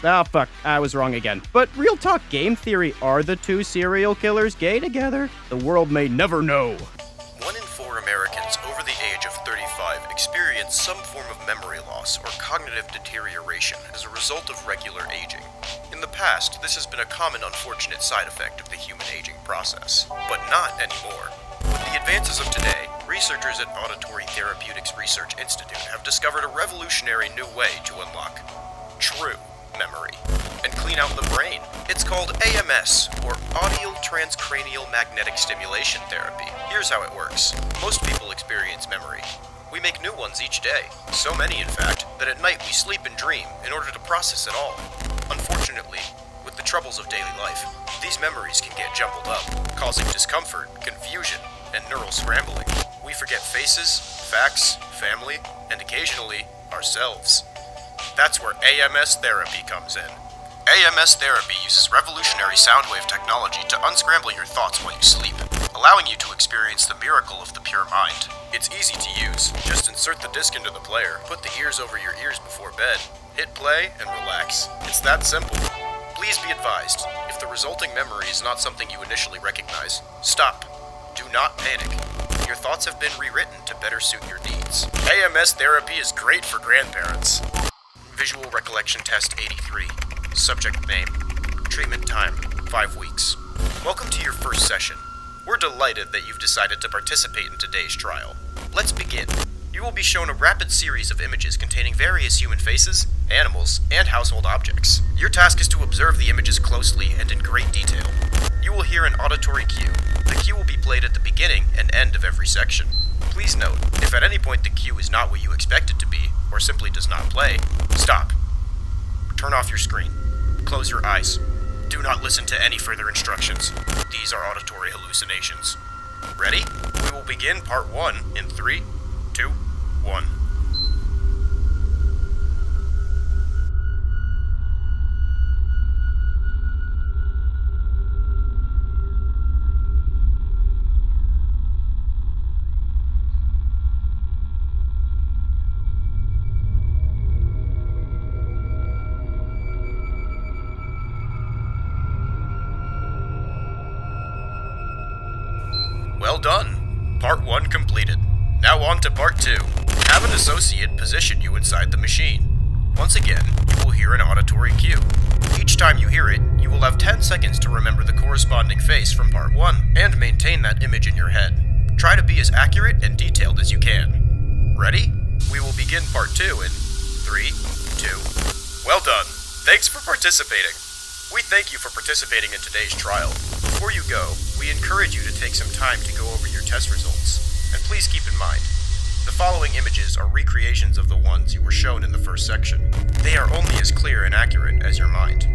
Ah, fuck, I was wrong again. But real talk game theory, are the two serial killers gay together? The world may never know. 1 in 4 Americans over the age of 35 experience some form of memory loss or cognitive deterioration as a result of regular aging. In the past, this has been a common unfortunate side effect of the human aging process, but not anymore. With the advances of today, researchers at Auditory Therapeutics Research Institute have discovered a revolutionary new way to unlock true memory and clean out the brain. It's called AMS, or Audio Transcranial Magnetic Stimulation Therapy. Here's how it works. Most people experience memory. We make new ones each day, so many in fact, that at night we sleep and dream in order to process it all. Unfortunately, with the troubles of daily life, these memories can get jumbled up, causing discomfort, confusion, and neural scrambling. We forget faces, facts, family, and occasionally, ourselves. That's where AMS therapy comes in. AMS therapy uses revolutionary soundwave technology to unscramble your thoughts while you sleep, allowing you to experience the miracle of the pure mind. It's easy to use. Just insert the disc into the player, put the ears over your ears before bed, hit play, and relax. It's that simple. Please be advised, if the resulting memory is not something you initially recognize, stop. Do not panic. Your thoughts have been rewritten to better suit your needs. AMS therapy is great for grandparents. Visual Recollection Test 83. Subject name. Treatment time, 5 weeks. Welcome to your first session. We're delighted that you've decided to participate in today's trial. Let's begin. You will be shown a rapid series of images containing various human faces, animals, and household objects. Your task is to observe the images closely and in great detail. You will hear an auditory cue. The cue will be played at the beginning and end of every section. Please note, if at any point the cue is not what you expect it to be, or simply does not play, stop. Turn off your screen. Close your eyes. Do not listen to any further instructions. These are auditory hallucinations. Ready? We will begin part 1 in 3, 2, 1. Well done. Part 1 completed. Now on to part 2. Have an associate position you inside the machine. Once again, you will hear an auditory cue. Each time you hear it, you will have 10 seconds to remember the corresponding face from part 1 and maintain that image in your head. Try to be as accurate and detailed as you can. Ready? We will begin part 2 in 3, 2. Well done. Thanks for participating. We thank you for participating in today's trial. Before you go, we encourage you to take some time to go over your test results. And please keep in mind, the following images are recreations of the ones you were shown in the first section. They are only as clear and accurate as your mind.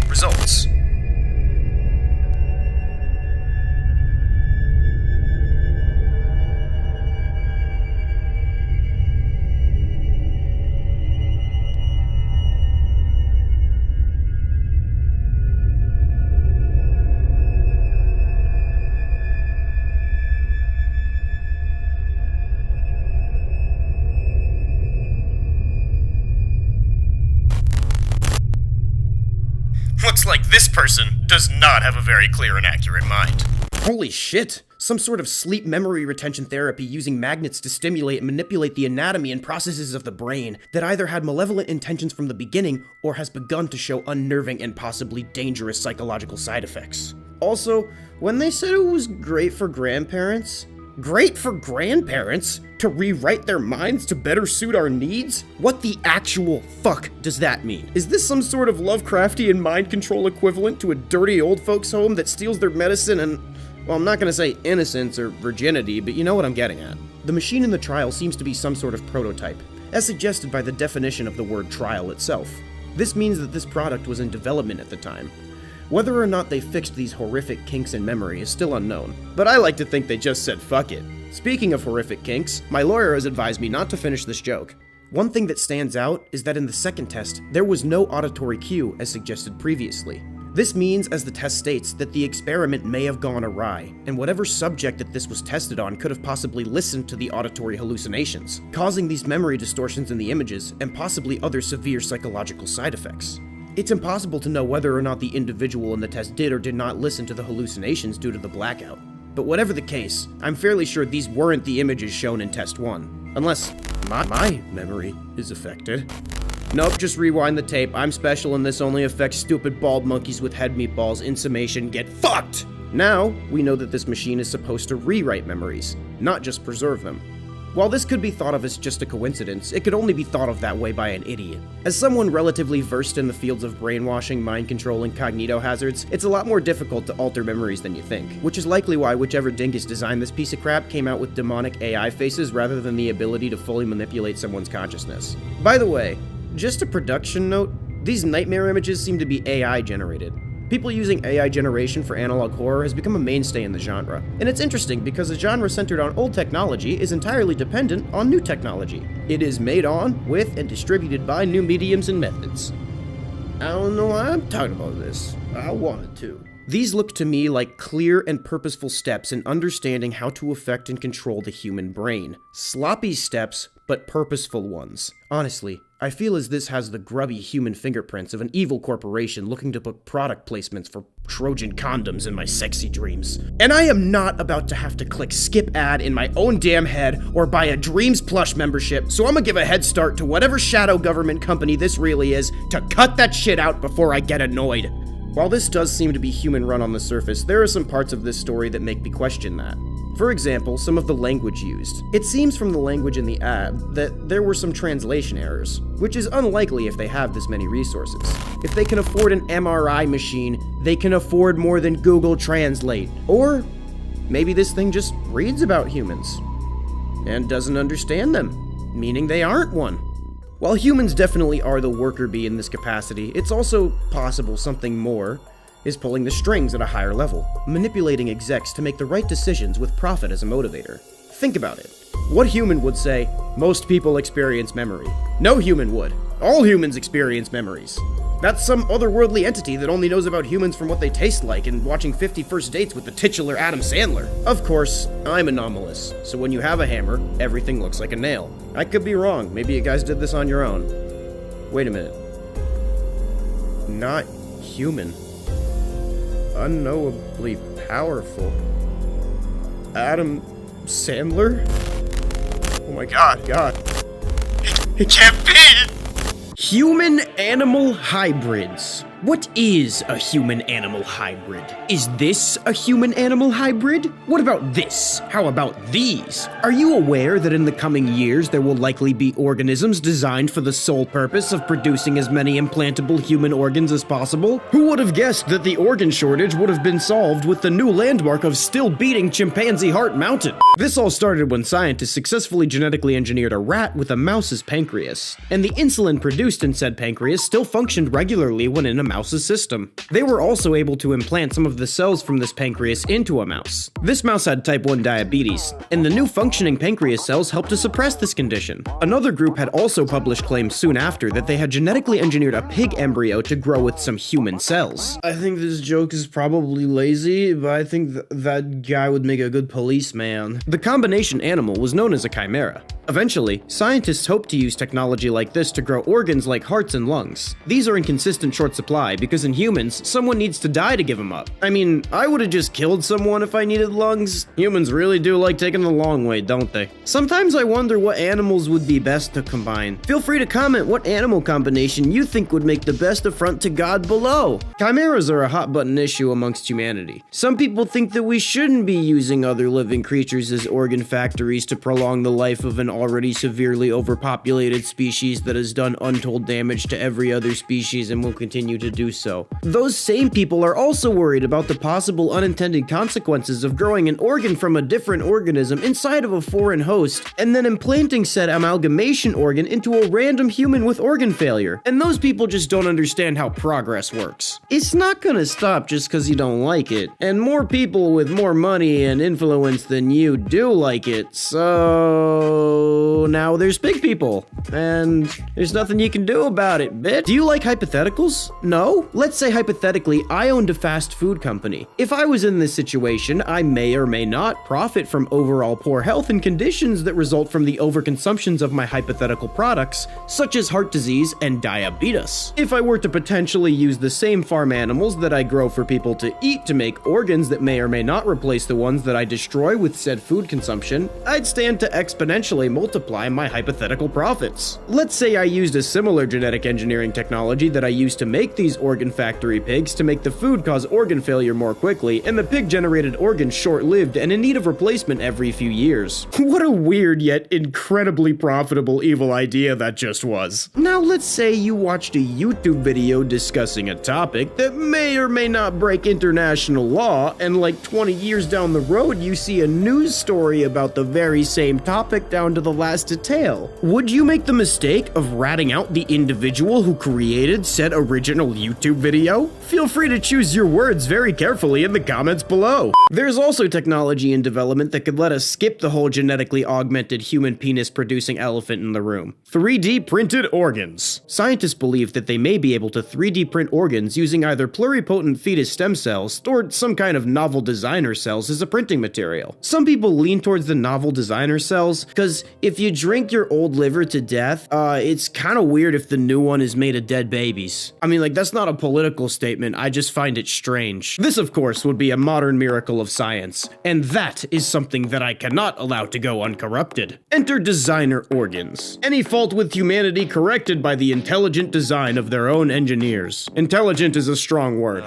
Results. This person does not have a very clear and accurate mind. Holy shit! Some sort of sleep memory retention therapy using magnets to stimulate and manipulate the anatomy and processes of the brain that either had malevolent intentions from the beginning or has begun to show unnerving and possibly dangerous psychological side effects. Also, when they said it was great for grandparents to rewrite their minds to better suit our needs? What the actual fuck does that mean? Is this some sort of Lovecraftian mind control equivalent to a dirty old folks home that steals their medicine and, well, I'm not gonna say innocence or virginity, but you know what I'm getting at. The machine in the trial seems to be some sort of prototype, as suggested by the definition of the word trial itself. This means that this product was in development at the time. Whether or not they fixed these horrific kinks in memory is still unknown, but I like to think they just said fuck it. Speaking of horrific kinks, my lawyer has advised me not to finish this joke. One thing that stands out is that in the second test, there was no auditory cue as suggested previously. This means, as the test states, that the experiment may have gone awry, and whatever subject that this was tested on could have possibly listened to the auditory hallucinations, causing these memory distortions in the images and possibly other severe psychological side effects. It's impossible to know whether or not the individual in the test did or did not listen to the hallucinations due to the blackout. But whatever the case, I'm fairly sure these weren't the images shown in test 1. Unless my memory is affected. Nope, just rewind the tape. I'm special and this only affects stupid bald monkeys with head meatballs. In summation, get fucked! Now, we know that this machine is supposed to rewrite memories, not just preserve them. While this could be thought of as just a coincidence, it could only be thought of that way by an idiot. As someone relatively versed in the fields of brainwashing, mind control, and cognito hazards, it's a lot more difficult to alter memories than you think, which is likely why whichever dingus designed this piece of crap came out with demonic AI faces rather than the ability to fully manipulate someone's consciousness. By the way, just a production note, these nightmare images seem to be AI generated. People using AI generation for analog horror has become a mainstay in the genre, and it's interesting because a genre centered on old technology is entirely dependent on new technology. It is made on, with, and distributed by new mediums and methods. I don't know why I'm talking about this. I wanted to. These look to me like clear and purposeful steps in understanding how to affect and control the human brain. Sloppy steps, but purposeful ones. Honestly, I feel as this has the grubby human fingerprints of an evil corporation looking to put product placements for Trojan condoms in my sexy dreams. And I am not about to have to click skip ad in my own damn head or buy a Dreams Plush membership, so I'm gonna give a head start to whatever shadow government company this really is to cut that shit out before I get annoyed. While this does seem to be human-run on the surface, there are some parts of this story that make me question that. For example, some of the language used. It seems from the language in the ad that there were some translation errors, which is unlikely if they have this many resources. If they can afford an MRI machine, they can afford more than Google Translate. Or maybe this thing just reads about humans and doesn't understand them, meaning they aren't one. While humans definitely are the worker bee in this capacity, it's also possible something more is pulling the strings at a higher level, manipulating execs to make the right decisions with profit as a motivator. Think about it. What human would say, most people experience memory? No human would. All humans experience memories. That's some otherworldly entity that only knows about humans from what they taste like and watching 50 First Dates with the titular Adam Sandler. Of course, I'm anomalous, so when you have a hammer, everything looks like a nail. I could be wrong. Maybe you guys did this on your own. Wait a minute. Not human. Unknowably powerful. Adam Sandler? Oh my god. It can't be! Human-animal hybrids. What is a human-animal hybrid? Is this a human-animal hybrid? What about this? How about these? Are you aware that in the coming years there will likely be organisms designed for the sole purpose of producing as many implantable human organs as possible? Who would have guessed that the organ shortage would have been solved with the new landmark of still beating Chimpanzee Heart Mountain? This all started when scientists successfully genetically engineered a rat with a mouse's pancreas, and the insulin produced in said pancreas still functioned regularly when in a mouse's system. They were also able to implant some of the cells from this pancreas into a mouse. This mouse had type 1 diabetes, and the new functioning pancreas cells helped to suppress this condition. Another group had also published claims soon after that they had genetically engineered a pig embryo to grow with some human cells. I think this joke is probably lazy, but I think that guy would make a good policeman. The combination animal was known as a chimera. Eventually, scientists hope to use technology like this to grow organs like hearts and lungs. These are in consistent short supply because in humans, someone needs to die to give them up. I mean, I would have just killed someone if I needed lungs. Humans really do like taking the long way, don't they? Sometimes I wonder what animals would be best to combine. Feel free to comment what animal combination you think would make the best affront to God below. Chimeras are a hot button issue amongst humanity. Some people think that we shouldn't be using other living creatures as organ factories to prolong the life of an already severely overpopulated species that has done untold damage to every other species and will continue to do so. Those same people are also worried about the possible unintended consequences of growing an organ from a different organism inside of a foreign host and then implanting said amalgamation organ into a random human with organ failure. And those people just don't understand how progress works. It's not gonna stop just because you don't like it. And more people with more money and influence than you do like it, so now there's big people. And there's nothing you can do about it, bitch. Do you like hypotheticals? No? Let's say hypothetically I owned a fast food company. If I was in this situation, I may or may not profit from overall poor health and conditions that result from the overconsumptions of my hypothetical products, such as heart disease and diabetes. If I were to potentially use the same farm animals that I grow for people to eat to make organs that may or may not replace the ones that I destroy with said food consumption, I'd stand to exponentially multiply my hypothetical profits. Let's say I used a similar genetic engineering technology that I used to make these organ factory pigs to make the food cause organ failure more quickly, and the pig-generated organs short-lived and in need of replacement every few years. What a weird yet incredibly profitable evil idea that just was. Now let's say you watched a YouTube video discussing a topic that may or may not break international law, and like 20 years down the road you see a news story about the very same topic down to the last detail. Would you make the mistake of ratting out the individual who created said original YouTube video? Feel free to choose your words very carefully in the comments below. There's also technology in development that could let us skip the whole genetically augmented human penis producing elephant in the room. 3D printed organs. Scientists believe that they may be able to 3D print organs using either pluripotent fetus stem cells or some kind of novel designer cells as a printing material. Some people lean towards the novel designer cells because if you drink your old liver to death, it's kind of weird if the new one is made of dead babies. I mean, like, that's not a political statement, I just find it strange. This, of course, would be a modern miracle of science, and that is something that I cannot allow to go uncorrupted. Enter designer organs. Any fault with humanity corrected by the intelligent design of their own engineers. Intelligent is a strong word.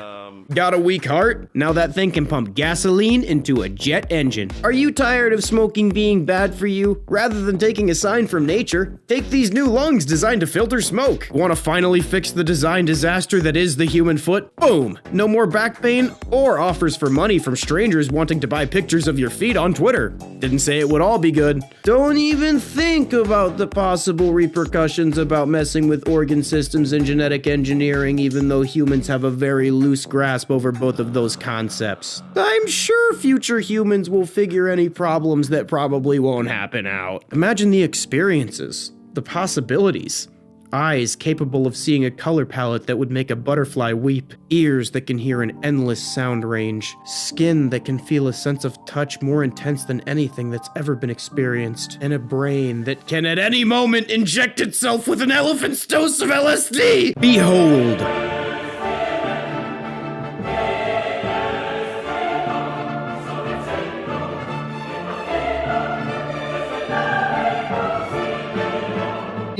Got a weak heart? Now that thing can pump gasoline into a jet engine. Are you tired of smoking being bad for you? Rather than taking a sign from nature, take these new lungs designed to filter smoke. Want to finally fix the design disaster that is the human foot? Boom! No more back pain or offers for money from strangers wanting to buy pictures of your feet on Twitter. Didn't say it would all be good. Don't even think about the possible repercussions about messing with organ systems and genetic engineering, even though humans have a very loose grasp over both of those concepts. I'm sure future humans will figure any problems that probably won't happen out. Imagine the experiences, the possibilities. Eyes capable of seeing a color palette that would make a butterfly weep. Ears that can hear an endless sound range. Skin that can feel a sense of touch more intense than anything that's ever been experienced. And a brain that can at any moment inject itself with an elephant's dose of LSD! Behold!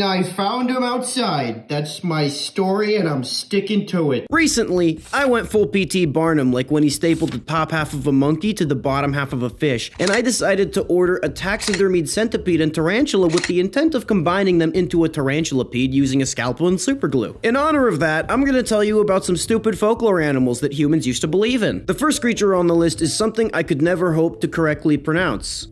I found him outside. That's my story and I'm sticking to it. Recently, I went full P.T. Barnum, like when he stapled the top half of a monkey to the bottom half of a fish, and I decided to order a taxidermied centipede and tarantula with the intent of combining them into a tarantulepede using a scalpel and superglue. In honor of that, I'm gonna tell you about some stupid folklore animals that humans used to believe in. The first creature on the list is something I could never hope to correctly pronounce.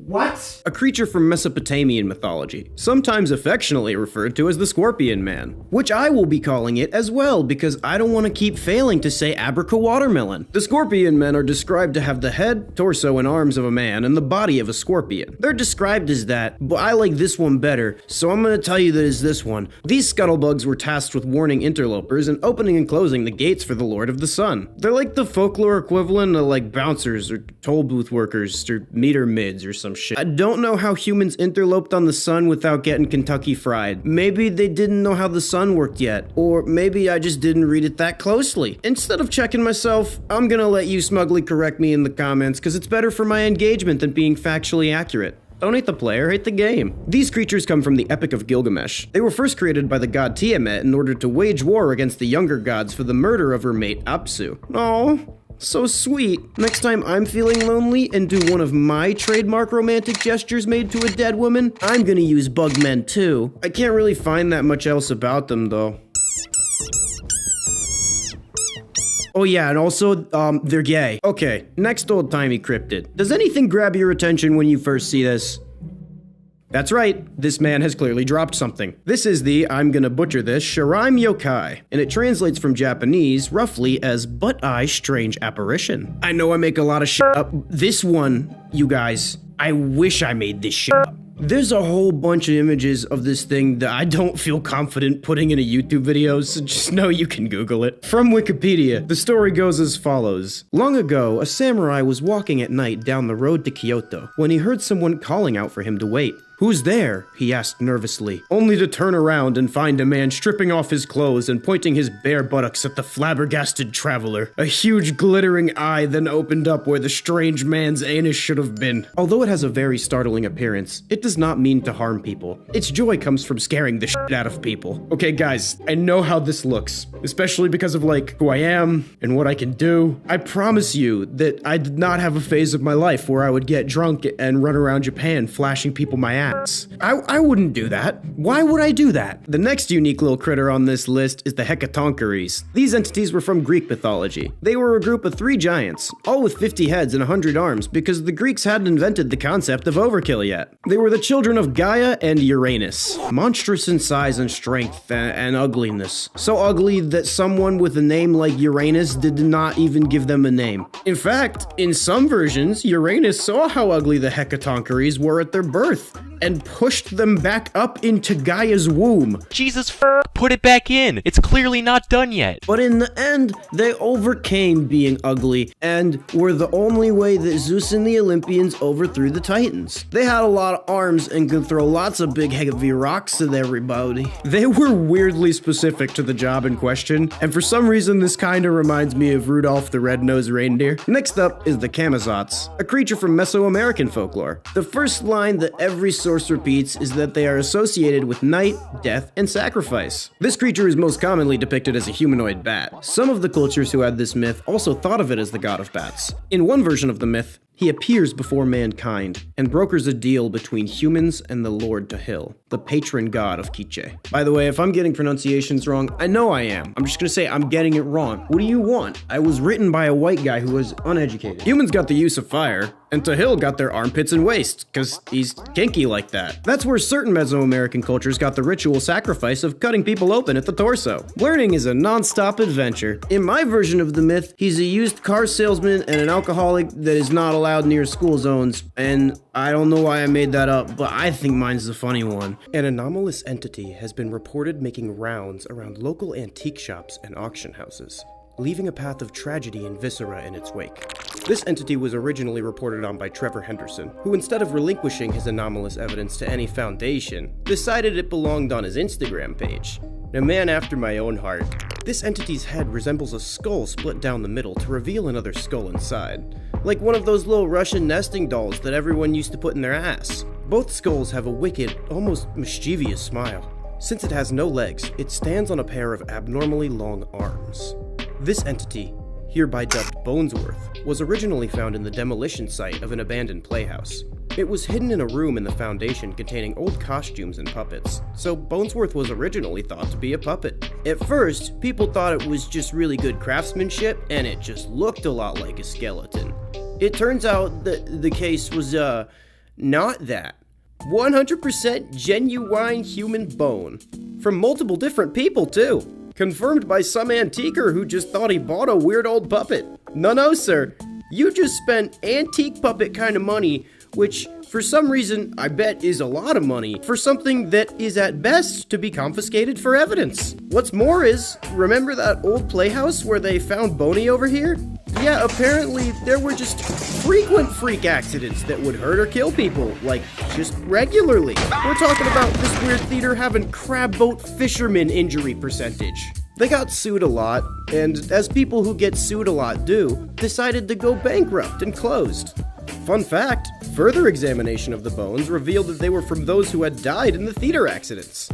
What? A creature from Mesopotamian mythology, sometimes affectionately referred to as the Scorpion Man, which I will be calling it as well because I don't want to keep failing to say abraca-watermelon. The Scorpion Men are described to have the head, torso, and arms of a man and the body of a scorpion. They're described as that, but I like this one better, so I'm going to tell you that it's this one. These scuttlebugs were tasked with warning interlopers and opening and closing the gates for the Lord of the Sun. They're like the folklore equivalent of like bouncers or toll booth workers or meter mids or some some shit. I don't know how humans interloped on the sun without getting Kentucky Fried. Maybe they didn't know how the sun worked yet. Or maybe I just didn't read it that closely. Instead of checking myself, I'm gonna let you smugly correct me in the comments because it's better for my engagement than being factually accurate. Don't hate the player, hate the game. These creatures come from the Epic of Gilgamesh. They were first created by the god Tiamat in order to wage war against the younger gods for the murder of her mate Apsu. Aww. So sweet. Next time I'm feeling lonely and do one of my trademark romantic gestures made to a dead woman, I'm gonna use bugmen too. I can't really find that much else about them though. Oh yeah, and also, they're gay. Okay, next old-timey cryptid. Does anything grab your attention when you first see this? That's right, this man has clearly dropped something. This is the, I'm gonna butcher this, Shiraim Yokai, and it translates from Japanese roughly as But-I Strange Apparition. I know I make a lot of shit up. This one, you guys, I wish I made this shit up. There's a whole bunch of images of this thing that I don't feel confident putting in a YouTube video, so just know you can Google it. From Wikipedia, the story goes as follows. Long ago, a samurai was walking at night down the road to Kyoto when he heard someone calling out for him to wait. "Who's there?" he asked nervously, only to turn around and find a man stripping off his clothes and pointing his bare buttocks at the flabbergasted traveler. A huge glittering eye then opened up where the strange man's anus should have been. Although it has a very startling appearance, it does not mean to harm people. Its joy comes from scaring the shit out of people. Okay guys, I know how this looks, especially because of like who I am and what I can do. I promise you that I did not have a phase of my life where I would get drunk and run around Japan flashing people my ass. I wouldn't do that. Why would I do that? The next unique little critter on this list is the Hecatoncheires. These entities were from Greek mythology. They were a group of 3 giants, all with 50 heads and 100 arms because the Greeks hadn't invented the concept of overkill yet. They were the children of Gaia and Uranus. Monstrous in size and strength and ugliness. So ugly that someone with a name like Uranus did not even give them a name. In fact, in some versions, Uranus saw how ugly the Hecatoncheires were at their birth and pushed them back up into Gaia's womb. Jesus put it back in. It's clearly not done yet. But in the end, they overcame being ugly and were the only way that Zeus and the Olympians overthrew the Titans. They had a lot of arms and could throw lots of big heavy rocks at everybody. They were weirdly specific to the job in question, and for some reason this kinda reminds me of Rudolph the Red-Nosed Reindeer. Next up is the Camazots, a creature from Mesoamerican folklore. The first line that every source repeats is that they are associated with night, death, and sacrifice. This creature is most commonly depicted as a humanoid bat. Some of the cultures who had this myth also thought of it as the god of bats. In one version of the myth, he appears before mankind and brokers a deal between humans and the Lord Tahil, the patron god of Quiche. By the way, if I'm getting pronunciations wrong, I know I am. I'm just gonna say I'm getting it wrong. What do you want? I was written by a white guy who was uneducated. Humans got the use of fire, and Tahil got their armpits and waist, cause he's kinky like that. That's where certain Mesoamerican cultures got the ritual sacrifice of cutting people open at the torso. Learning is a non-stop adventure. In my version of the myth, he's a used car salesman and an alcoholic that is not allowed near school zones, and I don't know why I made that up, but I think mine's the funny one. An anomalous entity has been reported making rounds around local antique shops and auction houses, leaving a path of tragedy and viscera in its wake. This entity was originally reported on by Trevor Henderson, who instead of relinquishing his anomalous evidence to any foundation, decided it belonged on his Instagram page. A man after my own heart. This entity's head resembles a skull split down the middle to reveal another skull inside, like one of those little Russian nesting dolls that everyone used to put in their ass. Both skulls have a wicked, almost mischievous smile. Since it has no legs, it stands on a pair of abnormally long arms. This entity, hereby dubbed Bonesworth, was originally found in the demolition site of an abandoned playhouse. It was hidden in a room in the foundation containing old costumes and puppets, so Bonesworth was originally thought to be a puppet. At first, people thought it was just really good craftsmanship, and it just looked a lot like a skeleton. It turns out that the case was, not that. 100% genuine human bone. From multiple different people, too. Confirmed by some antiquer who just thought he bought a weird old puppet. No, sir. You just spent antique puppet kind of money which for some reason I bet is a lot of money for something that is at best to be confiscated for evidence. What's more is, remember that old playhouse where they found Boney over here? Yeah, apparently there were just frequent freak accidents that would hurt or kill people, like just regularly. We're talking about this weird theater having crab boat fisherman injury percentage. They got sued a lot, and as people who get sued a lot do, decided to go bankrupt and closed. Fun fact, further examination of the bones revealed that they were from those who had died in the theater accidents.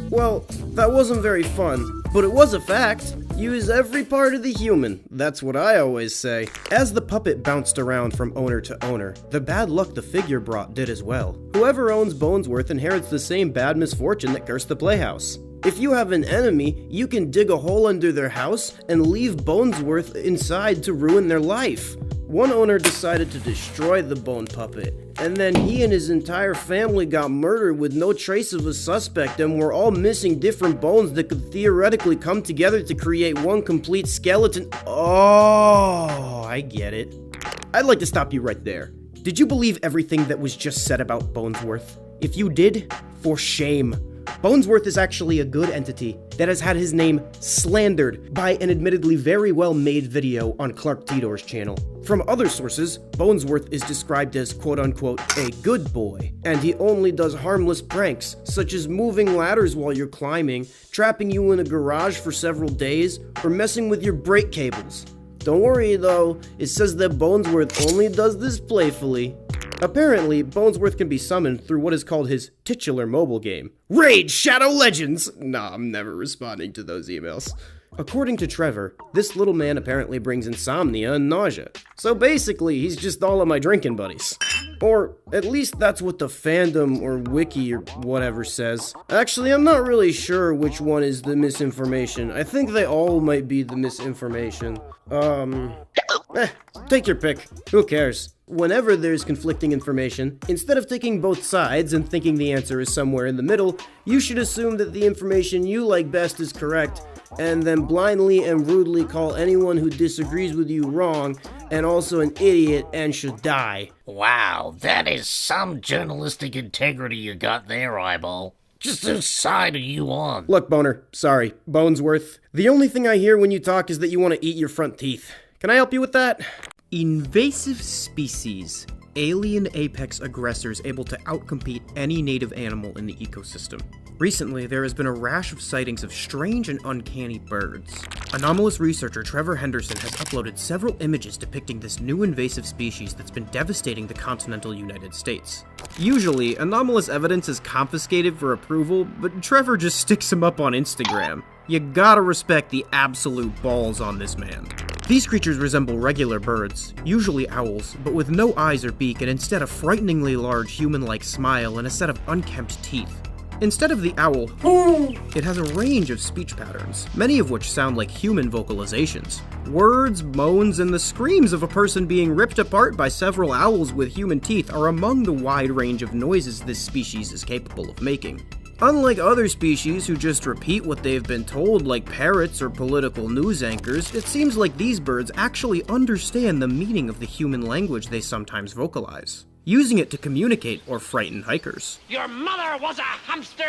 Well, that wasn't very fun, but it was a fact. Use every part of the human, that's what I always say. As the puppet bounced around from owner to owner, the bad luck the figure brought did as well. Whoever owns Bonesworth inherits the same bad misfortune that cursed the playhouse. If you have an enemy, you can dig a hole under their house and leave Bonesworth inside to ruin their life. One owner decided to destroy the bone puppet, and then he and his entire family got murdered with no trace of a suspect and were all missing different bones that could theoretically come together to create one complete skeleton. Oh, I get it. I'd like to stop you right there. Did you believe everything that was just said about Bonesworth? If you did, for shame. Bonesworth is actually a good entity that has had his name slandered by an admittedly very well-made video on Clark Tidor's channel. From other sources, Bonesworth is described as quote-unquote a good boy, and he only does harmless pranks, such as moving ladders while you're climbing, trapping you in a garage for several days, or messing with your brake cables. Don't worry though, it says that Bonesworth only does this playfully. Apparently, Bonesworth can be summoned through what is called his titular mobile game, Raid Shadow Legends! Nah, I'm never responding to those emails. According to Trevor, this little man apparently brings insomnia and nausea. So basically, he's just all of my drinking buddies. Or at least that's what the fandom or wiki or whatever says. Actually, I'm not really sure which one is the misinformation. I think they all might be the misinformation. Take your pick. Who cares? Whenever there's conflicting information, instead of taking both sides and thinking the answer is somewhere in the middle, you should assume that the information you like best is correct, and then blindly and rudely call anyone who disagrees with you wrong, and also an idiot and should die. Wow, that is some journalistic integrity you got there, Eyeball. Just whose side are you on? Look, Boner, sorry, Bonesworth. The only thing I hear when you talk is that you want to eat your front teeth. Can I help you with that? Invasive species. Alien apex aggressors able to outcompete any native animal in the ecosystem. Recently, there has been a rash of sightings of strange and uncanny birds. Anomalous researcher Trevor Henderson has uploaded several images depicting this new invasive species that's been devastating the continental United States. Usually, anomalous evidence is confiscated for approval, but Trevor just sticks them up on Instagram. You gotta respect the absolute balls on this man. These creatures resemble regular birds, usually owls, but with no eyes or beak and instead a frighteningly large human-like smile and a set of unkempt teeth. Instead of the owl, it has a range of speech patterns, many of which sound like human vocalizations. Words, moans, and the screams of a person being ripped apart by several owls with human teeth are among the wide range of noises this species is capable of making. Unlike other species who just repeat what they've been told like parrots or political news anchors, it seems like these birds actually understand the meaning of the human language they sometimes vocalize, using it to communicate or frighten hikers. Your mother was a hamster,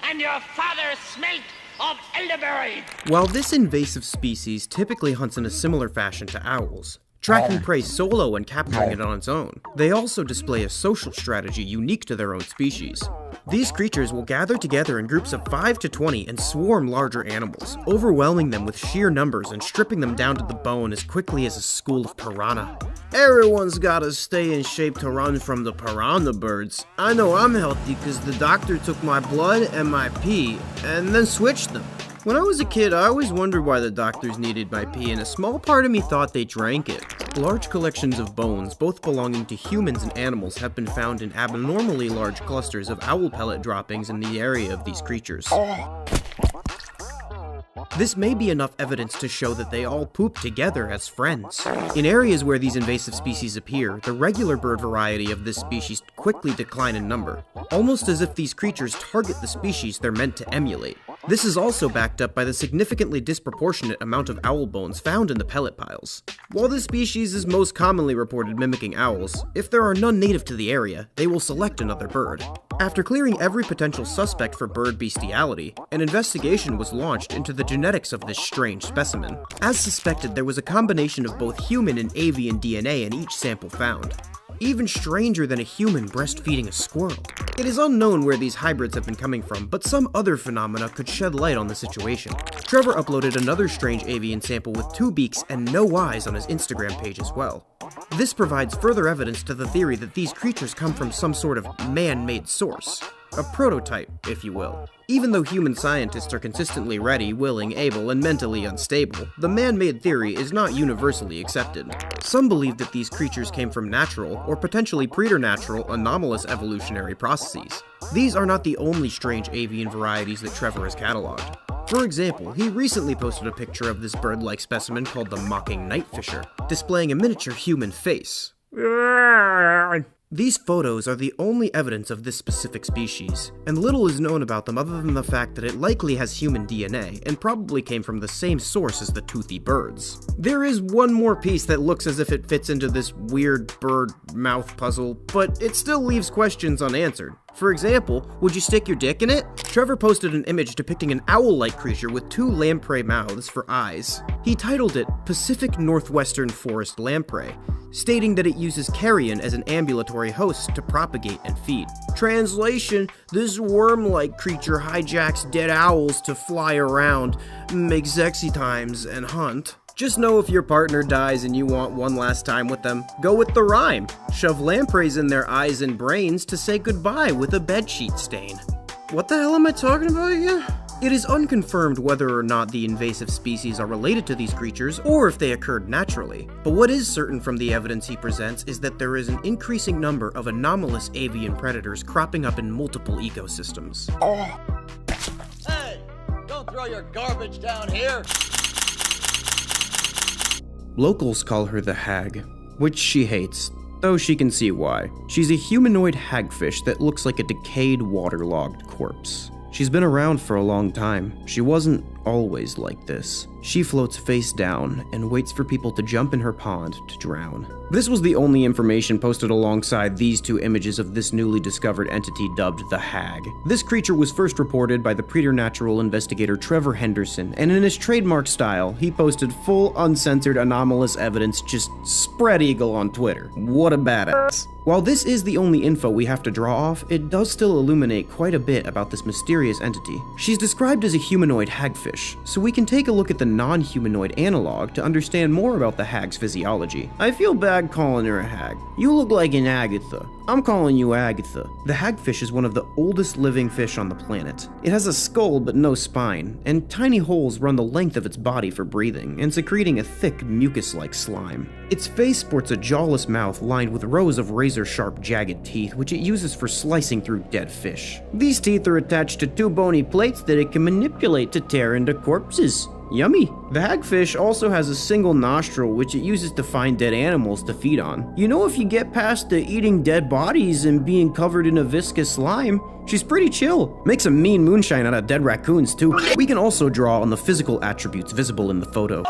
and your father smelt of elderberry. While this invasive species typically hunts in a similar fashion to owls, tracking prey solo and capturing it on its own, they also display a social strategy unique to their own species. These creatures will gather together in groups of 5 to 20 and swarm larger animals, overwhelming them with sheer numbers and stripping them down to the bone as quickly as a school of piranha. Everyone's gotta stay in shape to run from the piranha birds. I know I'm healthy because the doctor took my blood and my pee and then switched them. When I was a kid, I always wondered why the doctors needed my pee, and a small part of me thought they drank it. Large collections of bones, both belonging to humans and animals, have been found in abnormally large clusters of owl pellet droppings in the area of these creatures. This may be enough evidence to show that they all poop together as friends. In areas where these invasive species appear, the regular bird variety of this species quickly decline in number, almost as if these creatures target the species they're meant to emulate. This is also backed up by the significantly disproportionate amount of owl bones found in the pellet piles. While this species is most commonly reported mimicking owls, if there are none native to the area, they will select another bird. After clearing every potential suspect for bird bestiality, an investigation was launched into the genetics of this strange specimen. As suspected, there was a combination of both human and avian DNA in each sample found. Even stranger than a human breastfeeding a squirrel. It is unknown where these hybrids have been coming from, but some other phenomena could shed light on the situation. Trevor uploaded another strange avian sample with 2 beaks and no eyes on his Instagram page as well. This provides further evidence to the theory that these creatures come from some sort of man-made source. A prototype, if you will. Even though human scientists are consistently ready, willing, able, and mentally unstable, the man-made theory is not universally accepted. Some believe that these creatures came from natural, or potentially preternatural, anomalous evolutionary processes. These are not the only strange avian varieties that Trevor has cataloged. For example, he recently posted a picture of this bird-like specimen called the mocking nightfisher, displaying a miniature human face. These photos are the only evidence of this specific species, and little is known about them other than the fact that it likely has human DNA and probably came from the same source as the toothy birds. There is one more piece that looks as if it fits into this weird bird mouth puzzle, but it still leaves questions unanswered. For example, would you stick your dick in it? Trevor posted an image depicting an owl-like creature with 2 lamprey mouths for eyes. He titled it Pacific Northwestern Forest Lamprey, stating that it uses carrion as an ambulatory host to propagate and feed. Translation: this worm-like creature hijacks dead owls to fly around, make sexy times, and hunt. Just know if your partner dies and you want one last time with them, go with the rhyme. Shove lampreys in their eyes and brains to say goodbye with a bedsheet stain. What the hell am I talking about again? It is unconfirmed whether or not the invasive species are related to these creatures or if they occurred naturally. But what is certain from the evidence he presents is that there is an increasing number of anomalous avian predators cropping up in multiple ecosystems. Hey, don't throw your garbage down here. Locals call her the Hag, which she hates, though she can see why. She's a humanoid hagfish that looks like a decayed, waterlogged corpse. She's been around for a long time. She wasn't always like this. She floats face down and waits for people to jump in her pond to drown. This was the only information posted alongside these 2 images of this newly discovered entity dubbed the Hag. This creature was first reported by the preternatural investigator Trevor Henderson, and in his trademark style, he posted full, uncensored, anomalous evidence just spread eagle on Twitter. What a badass. While this is the only info we have to draw off, it does still illuminate quite a bit about this mysterious entity. She's described as a humanoid hagfish, so we can take a look at the non-humanoid analog to understand more about the hag's physiology. I feel bad calling her a hag. You look like an Agatha. I'm calling you Agatha. The hagfish is one of the oldest living fish on the planet. It has a skull but no spine, and tiny holes run the length of its body for breathing and secreting a thick mucus-like slime. Its face sports a jawless mouth lined with rows of razor-sharp jagged teeth which it uses for slicing through dead fish. These teeth are attached to 2 bony plates that it can manipulate to tear into corpses. Yummy! The hagfish also has a single nostril which it uses to find dead animals to feed on. You know, if you get past the eating dead bodies and being covered in a viscous slime, she's pretty chill. Makes a mean moonshine out of dead raccoons too. We can also draw on the physical attributes visible in the photo.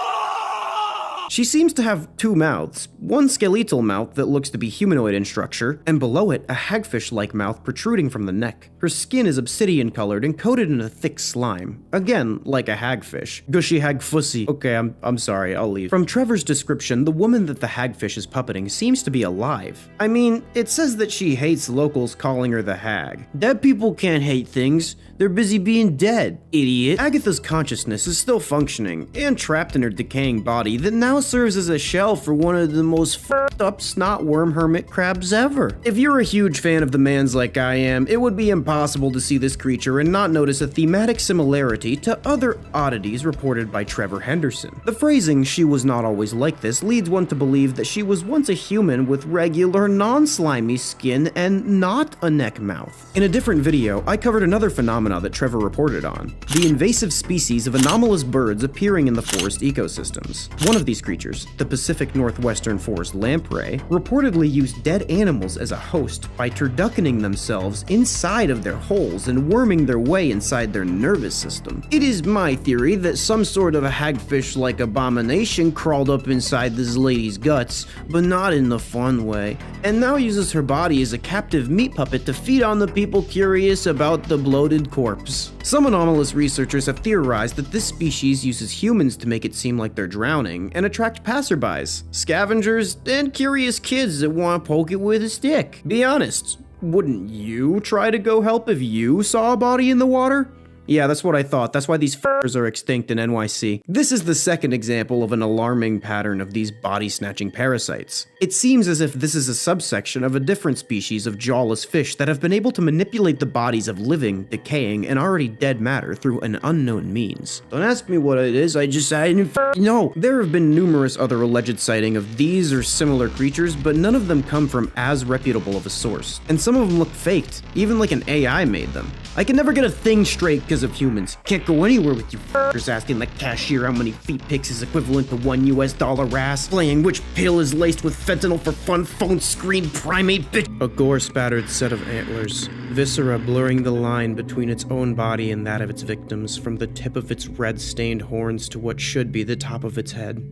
She seems to have 2 mouths, one skeletal mouth that looks to be humanoid in structure, and below it, a hagfish-like mouth protruding from the neck. Her skin is obsidian-colored and coated in a thick slime. Again, like a hagfish. Gushy hagfussy. Okay, I'm sorry, I'll leave. From Trevor's description, the woman that the hagfish is puppeting seems to be alive. I mean, it says that she hates locals calling her the hag. Dead people can't hate things. They're busy being dead, idiot. Agatha's consciousness is still functioning, and trapped in her decaying body that now serves as a shell for one of the most f***ed up snotworm hermit crabs ever. If you're a huge fan of the Mans like I am, it would be impossible to see this creature and not notice a thematic similarity to other oddities reported by Trevor Henderson. The phrasing, "she was not always like this," leads one to believe that she was once a human with regular, non-slimy skin and not a neck mouth. In a different video, I covered another phenomenon phenomena that Trevor reported on: the invasive species of anomalous birds appearing in the forest ecosystems. One of these creatures, the Pacific Northwestern forest lamprey, reportedly used dead animals as a host by turduckening themselves inside of their holes and worming their way inside their nervous system. It is my theory that some sort of a hagfish-like abomination crawled up inside this lady's guts, but not in the fun way, and now uses her body as a captive meat puppet to feed on the people curious about the bloated corpse. Some anomalous researchers have theorized that this species uses humans to make it seem like they're drowning and attract passerbys, scavengers, and curious kids that want to poke it with a stick. Be honest, wouldn't you try to go help if you saw a body in the water? Yeah, that's what I thought. That's why these f***ers are extinct in NYC. This is the second example of an alarming pattern of these body-snatching parasites. It seems as if this is a subsection of a different species of jawless fish that have been able to manipulate the bodies of living, decaying, and already dead matter through an unknown means. Don't ask me what it is, I didn't know. There have been numerous other alleged sightings of these or similar creatures, but none of them come from as reputable of a source. And some of them look faked, even like an AI made them. I can never get a thing straight because of humans. Can't go anywhere with you f***ers asking the cashier how many feet pics is equivalent to $1 ass, playing which pill is laced with fentanyl for fun, phone screen primate bitch. A gore-spattered set of antlers, viscera blurring the line between its own body and that of its victims, from the tip of its red-stained horns to what should be the top of its head.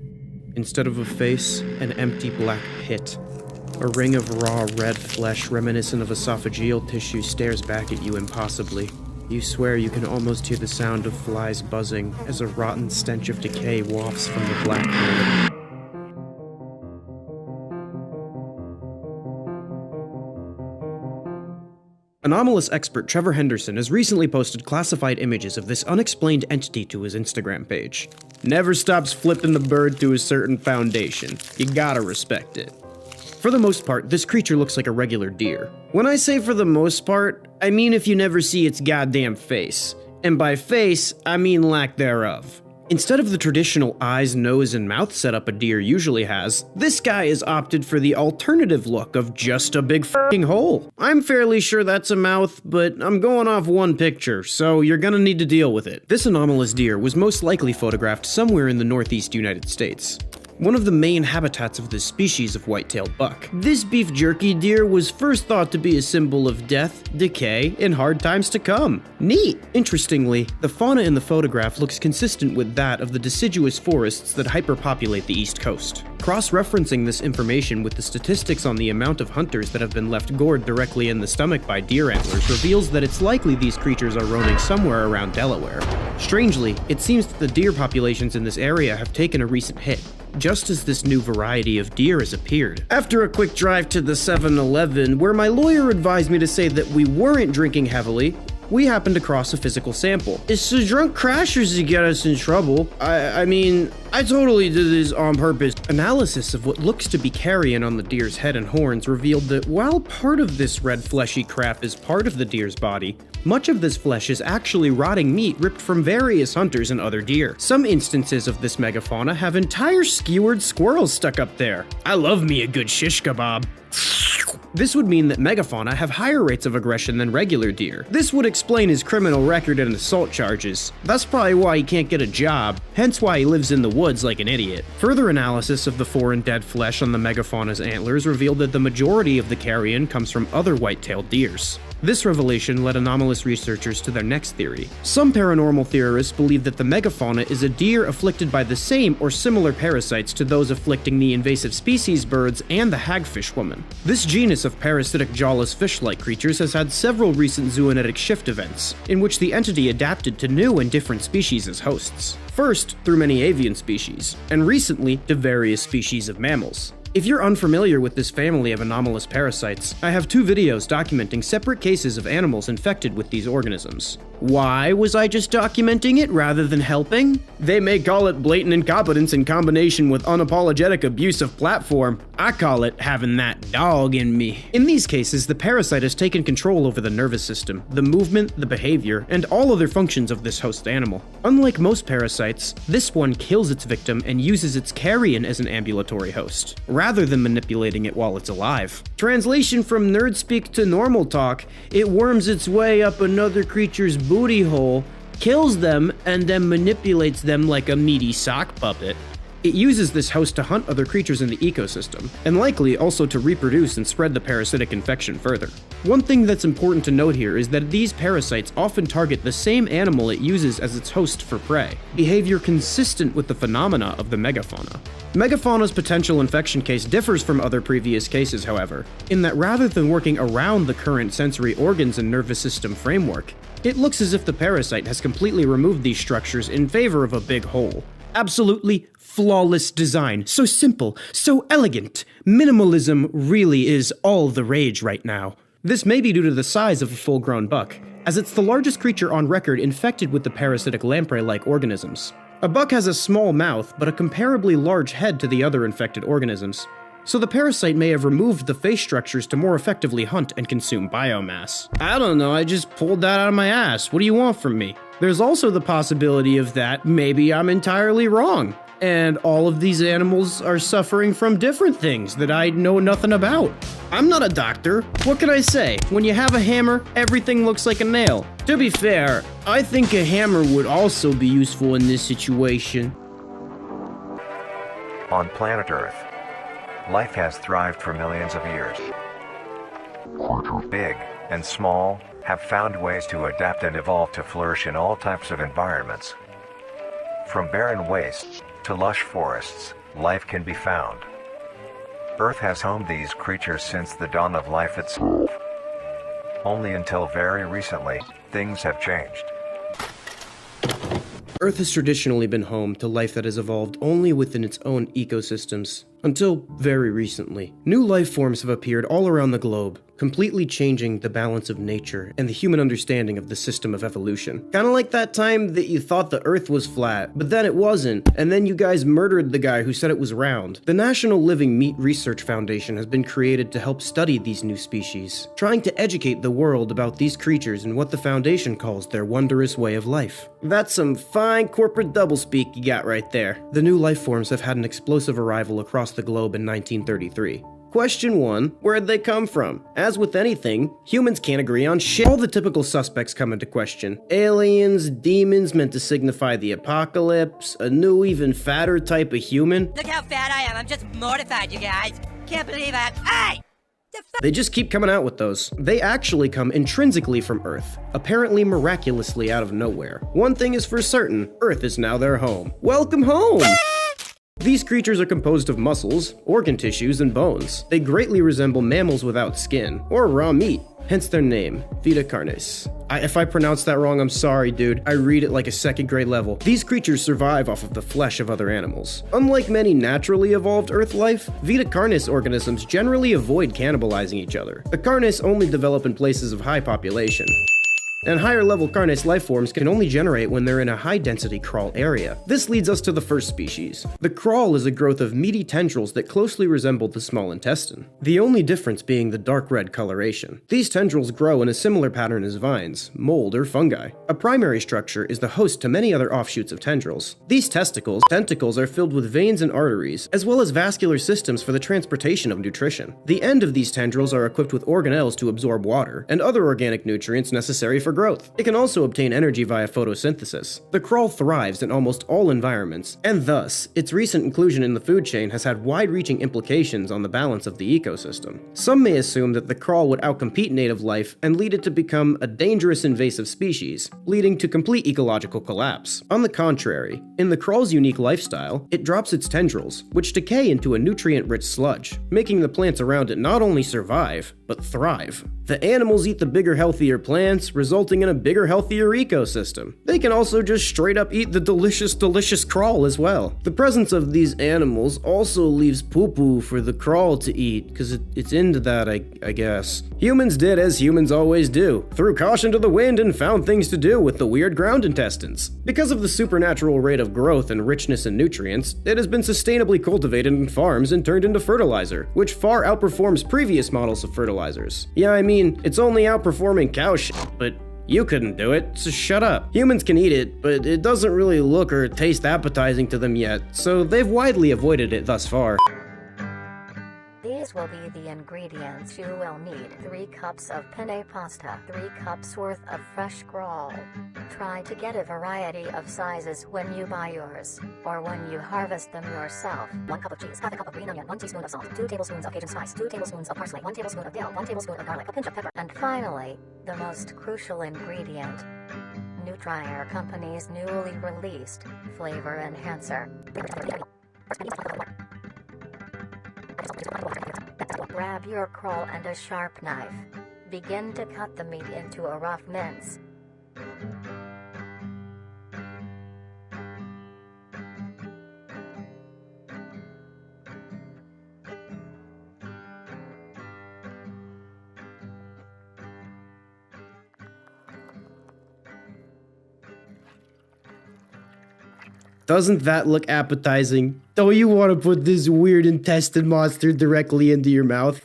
Instead of a face, an empty black pit. A ring of raw red flesh reminiscent of esophageal tissue stares back at you impossibly. You swear you can almost hear the sound of flies buzzing as a rotten stench of decay wafts from the black hole. Anomalous expert Trevor Henderson has recently posted classified images of this unexplained entity to his Instagram page. Never stops flipping the bird to a certain foundation. You gotta respect it. For the most part, this creature looks like a regular deer. When I say for the most part, I mean if you never see its goddamn face. And by face, I mean lack thereof. Instead of the traditional eyes, nose, and mouth setup a deer usually has, this guy has opted for the alternative look of just a big f***ing hole. I'm fairly sure that's a mouth, but I'm going off one picture, so you're gonna need to deal with it. This anomalous deer was most likely photographed somewhere in the northeast United States. One of the main habitats of this species of white-tailed buck. This beef jerky deer was first thought to be a symbol of death, decay, and hard times to come. Neat! Interestingly, the fauna in the photograph looks consistent with that of the deciduous forests that hyperpopulate the East Coast. Cross-referencing this information with the statistics on the amount of hunters that have been left gored directly in the stomach by deer antlers reveals that it's likely these creatures are roaming somewhere around Delaware. Strangely, it seems that the deer populations in this area have taken a recent hit, just as this new variety of deer has appeared. After a quick drive to the 7-Eleven, where my lawyer advised me to say that we weren't drinking heavily, we happened across a physical sample. It's the drunk crashers that get us in trouble. I mean, I totally did this on purpose. Analysis of what looks to be carrion on the deer's head and horns revealed that while part of this red fleshy crap is part of the deer's body, much of this flesh is actually rotting meat ripped from various hunters and other deer. Some instances of this megafauna have entire skewered squirrels stuck up there. I love me a good shish kebab. This would mean that megafauna have higher rates of aggression than regular deer. This would explain his criminal record and assault charges. That's probably why he can't get a job, hence why he lives in the woods like an idiot. Further analysis of the foreign dead flesh on the megafauna's antlers revealed that the majority of the carrion comes from other white-tailed deers. This revelation led anomalous researchers to their next theory. Some paranormal theorists believe that the megafauna is a deer afflicted by the same or similar parasites to those afflicting the invasive species birds and the hagfish woman. This genus of parasitic jawless fish-like creatures has had several recent zoonotic shift events, in which the entity adapted to new and different species as hosts. First, through many avian species, and recently to various species of mammals. If you're unfamiliar with this family of anomalous parasites, I have 2 videos documenting separate cases of animals infected with these organisms. Why was I just documenting it rather than helping? They may call it blatant incompetence in combination with unapologetic abuse of platform. I call it having that dog in me. In these cases, the parasite has taken control over the nervous system, the movement, the behavior, and all other functions of this host animal. Unlike most parasites, this one kills its victim and uses its carrion as an ambulatory host, rather than manipulating it while it's alive. Translation from nerd speak to normal talk, it worms its way up another creature's booty hole, kills them, and then manipulates them like a meaty sock puppet. It uses this host to hunt other creatures in the ecosystem, and likely also to reproduce and spread the parasitic infection further. One thing that's important to note here is that these parasites often target the same animal it uses as its host for prey, behavior consistent with the phenomena of the megafauna. Megafauna's potential infection case differs from other previous cases, however, in that rather than working around the current sensory organs and nervous system framework, it looks as if the parasite has completely removed these structures in favor of a big hole. Absolutely flawless design, so simple, so elegant. Minimalism really is all the rage right now. This may be due to the size of a full-grown buck, as it's the largest creature on record infected with the parasitic lamprey-like organisms. A buck has a small mouth, but a comparably large head to the other infected organisms, so the parasite may have removed the face structures to more effectively hunt and consume biomass. I don't know, I just pulled that out of my ass. What do you want from me? There's also the possibility of that maybe I'm entirely wrong, and all of these animals are suffering from different things that I know nothing about. I'm not a doctor. What can I say? When you have a hammer, everything looks like a nail. To be fair, I think a hammer would also be useful in this situation. On planet Earth, life has thrived for millions of years. Big and small have found ways to adapt and evolve to flourish in all types of environments. From barren wastes to lush forests, life can be found. Earth has homed these creatures since the dawn of life itself. Only until very recently, things have changed. Earth has traditionally been home to life that has evolved only within its own ecosystems, until very recently. New life forms have appeared all around the globe, completely changing the balance of nature and the human understanding of the system of evolution. Kinda like that time that you thought the Earth was flat, but then it wasn't, and then you guys murdered the guy who said it was round. The National Living Meat Research Foundation has been created to help study these new species, trying to educate the world about these creatures and what the Foundation calls their wondrous way of life. That's some fine corporate doublespeak you got right there. The new life forms have had an explosive arrival across the globe in 1933. Question 1, where'd they come from? As with anything, humans can't agree on shit. All the typical suspects come into question. Aliens, demons meant to signify the apocalypse, a new, even fatter type of human. Look how fat I am, I'm just mortified, you guys. Can't believe it. Hey! They just keep coming out with those. They actually come intrinsically from Earth, apparently miraculously out of nowhere. One thing is for certain, Earth is now their home. Welcome home! These creatures are composed of muscles, organ tissues, and bones. They greatly resemble mammals without skin, or raw meat, hence their name, Vita Carnis. If I pronounce that wrong, I'm sorry, dude. I read it like a second grade level. These creatures survive off of the flesh of other animals. Unlike many naturally evolved Earth life, Vita Carnis organisms generally avoid cannibalizing each other. The Carnis only develop in places of high population, and higher-level Carnis life forms can only generate when they're in a high-density crawl area. This leads us to the first species. The crawl is a growth of meaty tendrils that closely resemble the small intestine, the only difference being the dark red coloration. These tendrils grow in a similar pattern as vines, mold, or fungi. A primary structure is the host to many other offshoots of tendrils. These tentacles are filled with veins and arteries, as well as vascular systems for the transportation of nutrition. The end of these tendrils are equipped with organelles to absorb water and other organic nutrients necessary for growth. It can also obtain energy via photosynthesis. The crawl thrives in almost all environments, and thus, its recent inclusion in the food chain has had wide-reaching implications on the balance of the ecosystem. Some may assume that the crawl would outcompete native life and lead it to become a dangerous invasive species, leading to complete ecological collapse. On the contrary, in the crawl's unique lifestyle, it drops its tendrils, which decay into a nutrient-rich sludge, making the plants around it not only survive, but thrive. The animals eat the bigger, healthier plants, resulting in a bigger, healthier ecosystem. They can also just straight up eat the delicious, delicious crawl as well. The presence of these animals also leaves poo-poo for the crawl to eat, because it's into that, I guess. Humans did as humans always do, threw caution to the wind and found things to do with the weird ground intestines. Because of the supernatural rate of growth and richness in nutrients, it has been sustainably cultivated in farms and turned into fertilizer, which far outperforms previous models of fertilizers. Yeah, I mean, it's only outperforming cow shit, but you couldn't do it, so shut up. Humans can eat it, but it doesn't really look or taste appetizing to them yet, so they've widely avoided it thus far. The These will be the ingredients you will need. 3 cups of penne pasta, 3 cups worth of fresh Karl. Try to get a variety of sizes when you buy yours, or when you harvest them yourself. 1 cup of cheese, half a cup of green onion, 1 teaspoon of salt, 2 tablespoons of Cajun spice, 2 tablespoons of parsley, 1 tablespoon of dill, 1 tablespoon of garlic, a pinch of pepper. And finally, the most crucial ingredient. Nutrier Company's newly released flavor enhancer. Grab your Karl and a sharp knife. Begin to cut the meat into a rough mince. Doesn't that look appetizing? Don't you want to put this weird intestine monster directly into your mouth?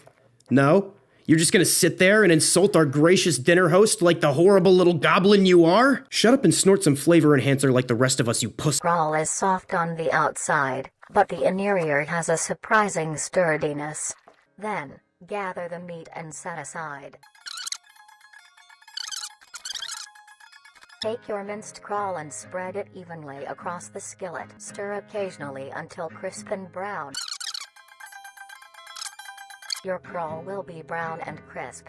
No? You're just gonna sit there and insult our gracious dinner host like the horrible little goblin you are? Shut up and snort some flavor enhancer like the rest of us, you puss. Karl is soft on the outside, but the interior has a surprising sturdiness. Then, gather the meat and set aside. Take your minced Karl and spread it evenly across the skillet. Stir occasionally until crisp and brown. Your Karl will be brown and crisp.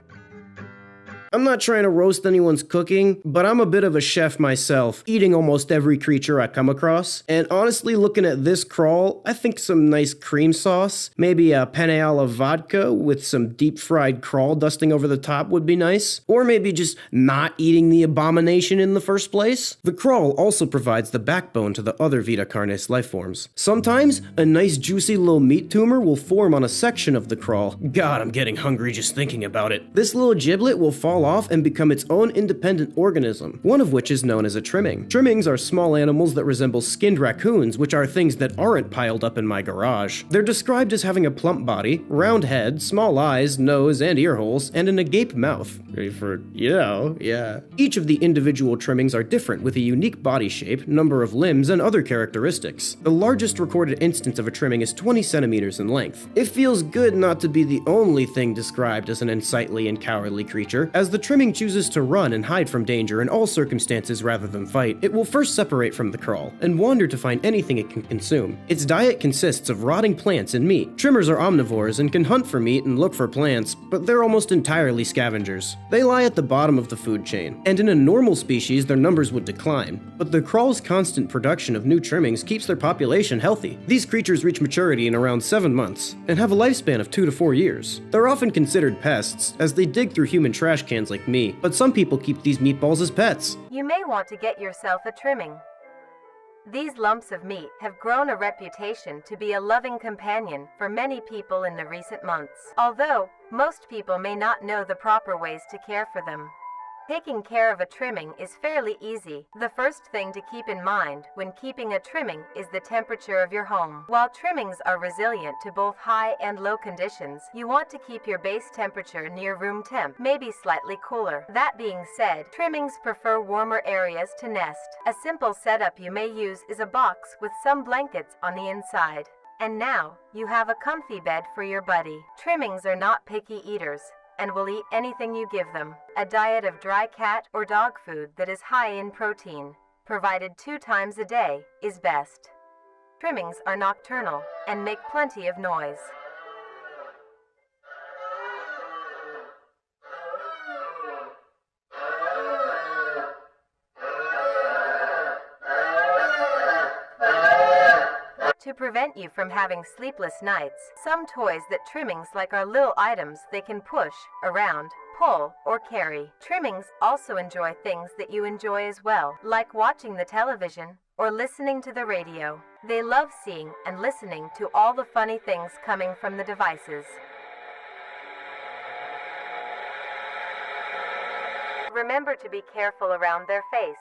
I'm not trying to roast anyone's cooking, but I'm a bit of a chef myself, eating almost every creature I come across. And honestly, looking at this Karl, I think some nice cream sauce, maybe a penne alla vodka with some deep fried Karl dusting over the top would be nice. Or maybe just not eating the abomination in the first place. The Karl also provides the backbone to the other Vita Carnis lifeforms. Sometimes, a nice juicy little meat tumor will form on a section of the Karl. God, I'm getting hungry just thinking about it. This little giblet will fall off and become its own independent organism, one of which is known as a trimming. Trimmings are small animals that resemble skinned raccoons, which are things that aren't piled up in my garage. They're described as having a plump body, round head, small eyes, nose, and ear holes, and an agape mouth. Yeah. Each of the individual trimmings are different with a unique body shape, number of limbs, and other characteristics. The largest recorded instance of a trimming is 20 centimeters in length. It feels good not to be the only thing described as an unsightly and cowardly creature, as the trimming chooses to run and hide from danger in all circumstances rather than fight. It will first separate from the Karl and wander to find anything it can consume. Its diet consists of rotting plants and meat. Trimmers are omnivores and can hunt for meat and look for plants, but they're almost entirely scavengers. They lie at the bottom of the food chain, and in a normal species their numbers would decline. But the Karl's constant production of new trimmings keeps their population healthy. These creatures reach maturity in around 7 months, and have a lifespan of 2 to 4 years. They're often considered pests, as they dig through human trash cans like me, but some people keep these meatballs as pets. You may want to get yourself a trimming. These lumps of meat have grown a reputation to be a loving companion for many people in the recent months, although most people may not know the proper ways to care for them. Taking care of a trimming is fairly easy. The first thing to keep in mind when keeping a trimming is the temperature of your home. While trimmings are resilient to both high and low conditions, you want to keep your base temperature near room temp, maybe slightly cooler. That being said, trimmings prefer warmer areas to nest. A simple setup you may use is a box with some blankets on the inside. And now, you have a comfy bed for your buddy. Trimmings are not picky eaters and will eat anything you give them. A diet of dry cat or dog food that is high in protein, provided 2 times a day, is best. Trimmings are nocturnal and make plenty of noise. To prevent you from having sleepless nights, some toys that trimmings like are little items they can push, around, pull, or carry. Trimmings also enjoy things that you enjoy as well, like watching the television or listening to the radio. They love seeing and listening to all the funny things coming from the devices. Remember to be careful around their face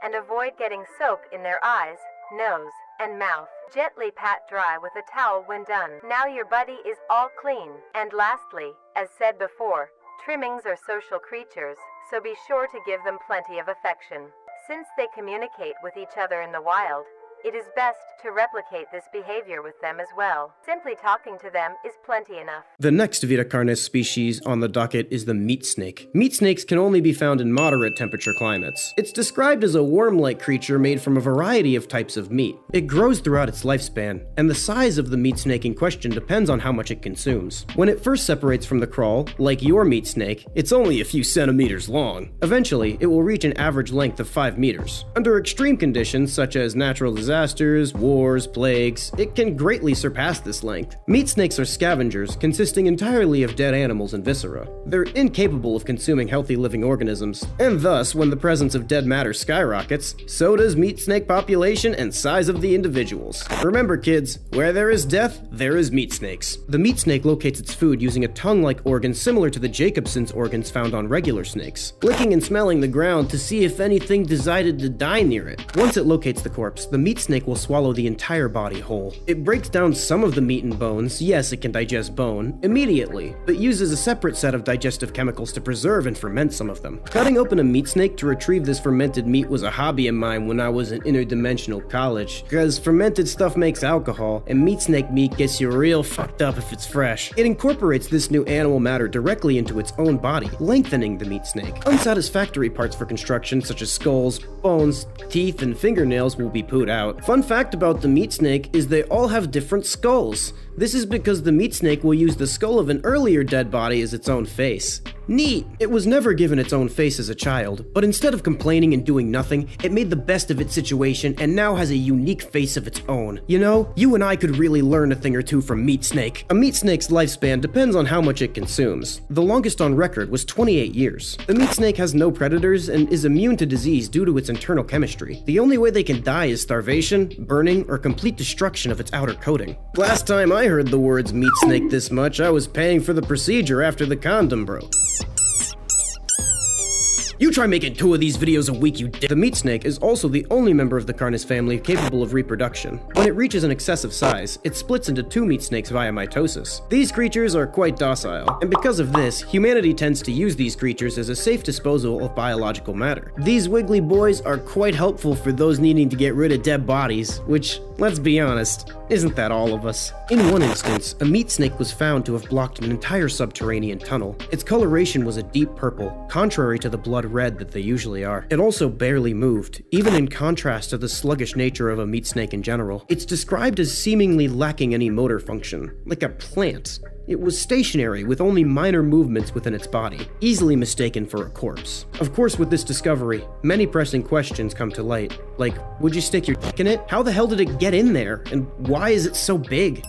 and avoid getting soap in their eyes, nose, and mouth. Gently pat dry with a towel when done. Now your buddy is all clean. And lastly, as said before, trimmings are social creatures, so be sure to give them plenty of affection. Since they communicate with each other in the wild, it is best to replicate this behavior with them as well. Simply talking to them is plenty enough. The next Vitacarnes species on the docket is the meat snake. Meat snakes can only be found in moderate temperature climates. It's described as a worm-like creature made from a variety of types of meat. It grows throughout its lifespan, and the size of the meat snake in question depends on how much it consumes. When it first separates from the crawl, like your meat snake, it's only a few centimeters long. Eventually, it will reach an average length of 5 meters. Under extreme conditions such as natural disasters, wars, plagues, it can greatly surpass this length. Meat snakes are scavengers consisting entirely of dead animals and viscera. They're incapable of consuming healthy living organisms, and thus, when the presence of dead matter skyrockets, so does meat snake population and size of the individuals. Remember kids, where there is death, there is meat snakes. The meat snake locates its food using a tongue-like organ similar to the Jacobson's organs found on regular snakes, licking and smelling the ground to see if anything decided to die near it. Once it locates the corpse, the meat snake will swallow the entire body whole. It breaks down some of the meat and bones, yes it can digest bone, immediately, but uses a separate set of digestive chemicals to preserve and ferment some of them. Cutting open a meat snake to retrieve this fermented meat was a hobby of mine when I was in interdimensional college, because fermented stuff makes alcohol, and meat snake meat gets you real fucked up if it's fresh. It incorporates this new animal matter directly into its own body, lengthening the meat snake. Unsatisfactory parts for construction such as skulls, bones, teeth, and fingernails will be pooed out. Fun fact about the meat snake is they all have different skulls. This is because the meat snake will use the skull of an earlier dead body as its own face. Neat! It was never given its own face as a child, but instead of complaining and doing nothing, it made the best of its situation and now has a unique face of its own. You know, you and I could really learn a thing or two from meat snake. A meat snake's lifespan depends on how much it consumes. The longest on record was 28 years. The meat snake has no predators and is immune to disease due to its internal chemistry. The only way they can die is starvation, burning, or complete destruction of its outer coating. Last time I heard the words meat snake this much, I was paying for the procedure after the condom broke. You try making 2 of these videos a week, you dick. The meat snake is also the only member of the Carnis family capable of reproduction. When it reaches an excessive size, it splits into 2 meat snakes via mitosis. These creatures are quite docile, and because of this, humanity tends to use these creatures as a safe disposal of biological matter. These wiggly boys are quite helpful for those needing to get rid of dead bodies, which, let's be honest, isn't that all of us? In one instance, a meat snake was found to have blocked an entire subterranean tunnel. Its coloration was a deep purple, contrary to the blood red that they usually are. It also barely moved, even in contrast to the sluggish nature of a meat snake in general. It's described as seemingly lacking any motor function, like a plant. It was stationary with only minor movements within its body, easily mistaken for a corpse. Of course, with this discovery, many pressing questions come to light, like, would you stick your dick in it? How the hell did it get in there? And why is it so big?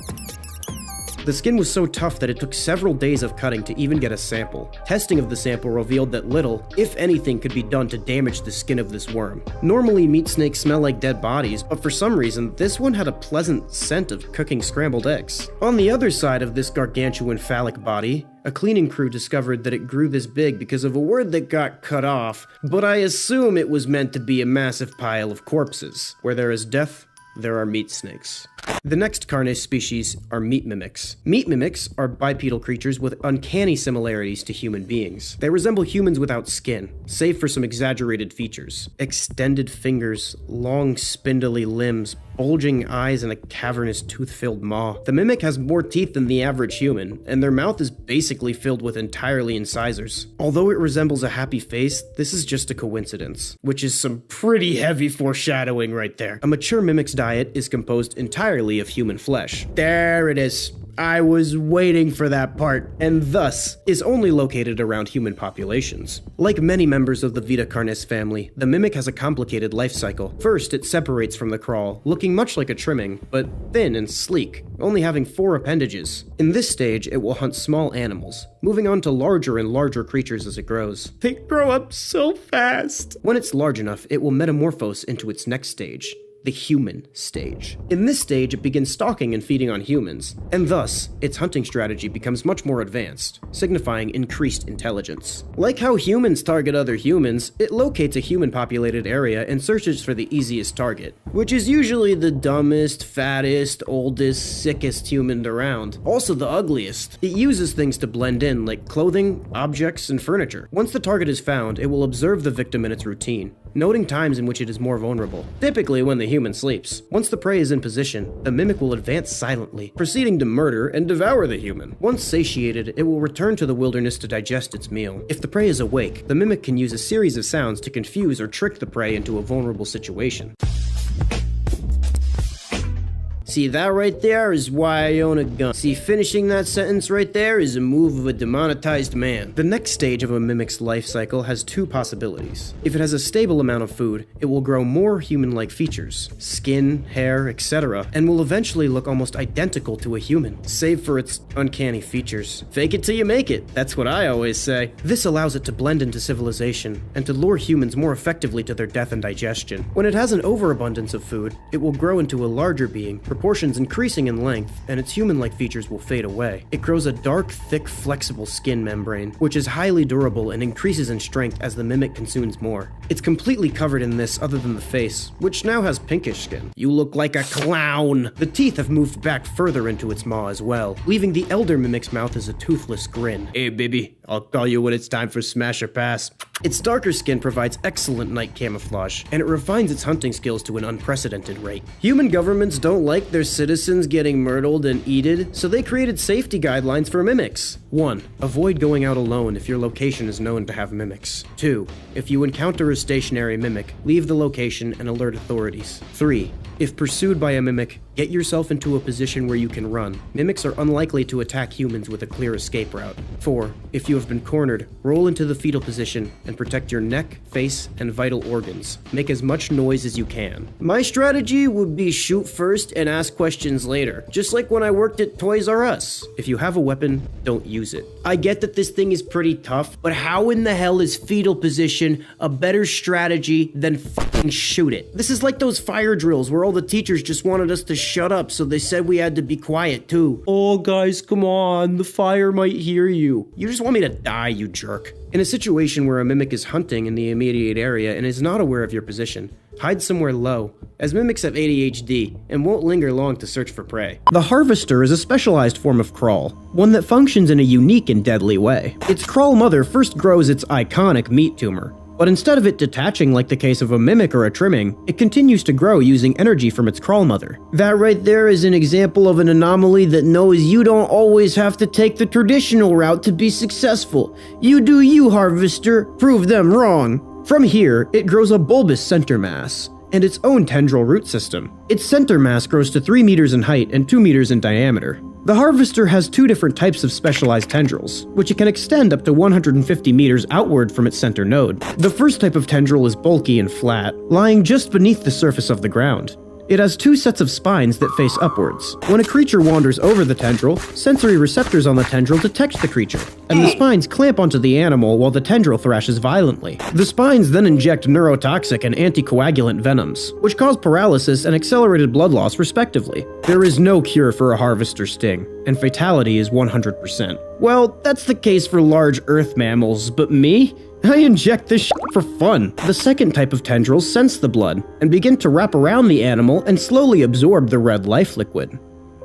The skin was so tough that it took several days of cutting to even get a sample. Testing of the sample revealed that little, if anything, could be done to damage the skin of this worm. Normally, meat snakes smell like dead bodies, but for some reason, this one had a pleasant scent of cooking scrambled eggs. On the other side of this gargantuan phallic body, a cleaning crew discovered that it grew this big because of a word that got cut off, but I assume it was meant to be a massive pile of corpses. Where there is death, there are meat snakes. The next Carnis species are meat mimics. Meat mimics are bipedal creatures with uncanny similarities to human beings. They resemble humans without skin, save for some exaggerated features. Extended fingers, long spindly limbs, bulging eyes, and a cavernous tooth-filled maw. The mimic has more teeth than the average human, and their mouth is basically filled with entirely incisors. Although it resembles a happy face, this is just a coincidence, which is some pretty heavy foreshadowing right there. A mature mimic's diet is composed entirely of human flesh. There it is. I was waiting for that part, and thus is only located around human populations. Like many members of the Vitacarnes family, the mimic has a complicated life cycle. First, it separates from the crawl, looking much like a trimming, but thin and sleek, only having 4 appendages. In this stage, it will hunt small animals, moving on to larger and larger creatures as it grows. They grow up so fast. When it's large enough, it will metamorphose into its next stage, the human stage. In this stage, it begins stalking and feeding on humans, and thus, its hunting strategy becomes much more advanced, signifying increased intelligence. Like how humans target other humans, it locates a human-populated area and searches for the easiest target, which is usually the dumbest, fattest, oldest, sickest human around. Also the ugliest. It uses things to blend in, like clothing, objects, and furniture. Once the target is found, it will observe the victim in its routine, noting times in which it is more vulnerable, typically when the human sleeps. Once the prey is in position, the mimic will advance silently, proceeding to murder and devour the human. Once satiated, it will return to the wilderness to digest its meal. If the prey is awake, the mimic can use a series of sounds to confuse or trick the prey into a vulnerable situation. See, that right there is why I own a gun. See, finishing that sentence right there is a move of a demonetized man. The next stage of a mimic's life cycle has two possibilities. If it has a stable amount of food, it will grow more human-like features, skin, hair, etc., and will eventually look almost identical to a human, save for its uncanny features. Fake it till you make it, that's what I always say. This allows it to blend into civilization, and to lure humans more effectively to their death and digestion. When it has an overabundance of food, it will grow into a larger being, proportions increasing in length, and its human-like features will fade away. It grows a dark, thick, flexible skin membrane, which is highly durable and increases in strength as the mimic consumes more. It's completely covered in this other than the face, which now has pinkish skin. You look like a clown! The teeth have moved back further into its maw as well, leaving the elder mimic's mouth as a toothless grin. Hey baby, I'll call you when it's time for smash or pass. Its darker skin provides excellent night camouflage, and it refines its hunting skills to an unprecedented rate. Human governments don't like their citizens getting murdered and eated, so they created safety guidelines for mimics. 1. Avoid going out alone if your location is known to have mimics. 2. If you encounter a stationary mimic, leave the location and alert authorities. 3. If pursued by a mimic, get yourself into a position where you can run. Mimics are unlikely to attack humans with a clear escape route. 4. If you have been cornered, roll into the fetal position and protect your neck, face, and vital organs. Make as much noise as you can. My strategy would be shoot first and ask questions later, just like when I worked at Toys R Us. If you have a weapon, don't use it. I get that this thing is pretty tough, but how in the hell is fetal position a better strategy than fucking shoot it? This is like those fire drills where all the teachers just wanted us to shut up, so they said we had to be quiet too. Oh guys, come on, the fire might hear you. You just want me to die, you jerk. In a situation where a mimic is hunting in the immediate area and is not aware of your position, hide somewhere low, as mimics have ADHD and won't linger long to search for prey. The harvester is a specialized form of crawl, one that functions in a unique and deadly way. Its crawl mother first grows its iconic meat tumor, but instead of it detaching like the case of a mimic or a trimming, it continues to grow using energy from its crawl mother. That right there is an example of an anomaly that knows you don't always have to take the traditional route to be successful. You do you, harvester. Prove them wrong. From here, it grows a bulbous center mass and its own tendril root system. Its center mass grows to 3 meters in height and 2 meters in diameter. The harvester has 2 different types of specialized tendrils, which it can extend up to 150 meters outward from its center node. The first type of tendril is bulky and flat, lying just beneath the surface of the ground. It has 2 sets of spines that face upwards. When a creature wanders over the tendril, sensory receptors on the tendril detect the creature, and the spines clamp onto the animal while the tendril thrashes violently. The spines then inject neurotoxic and anticoagulant venoms, which cause paralysis and accelerated blood loss respectively. There is no cure for a harvester sting, and fatality is 100%. Well, that's the case for large earth mammals, but me? I inject this shit for fun. The second type of tendrils sense the blood and begin to wrap around the animal and slowly absorb the red life liquid.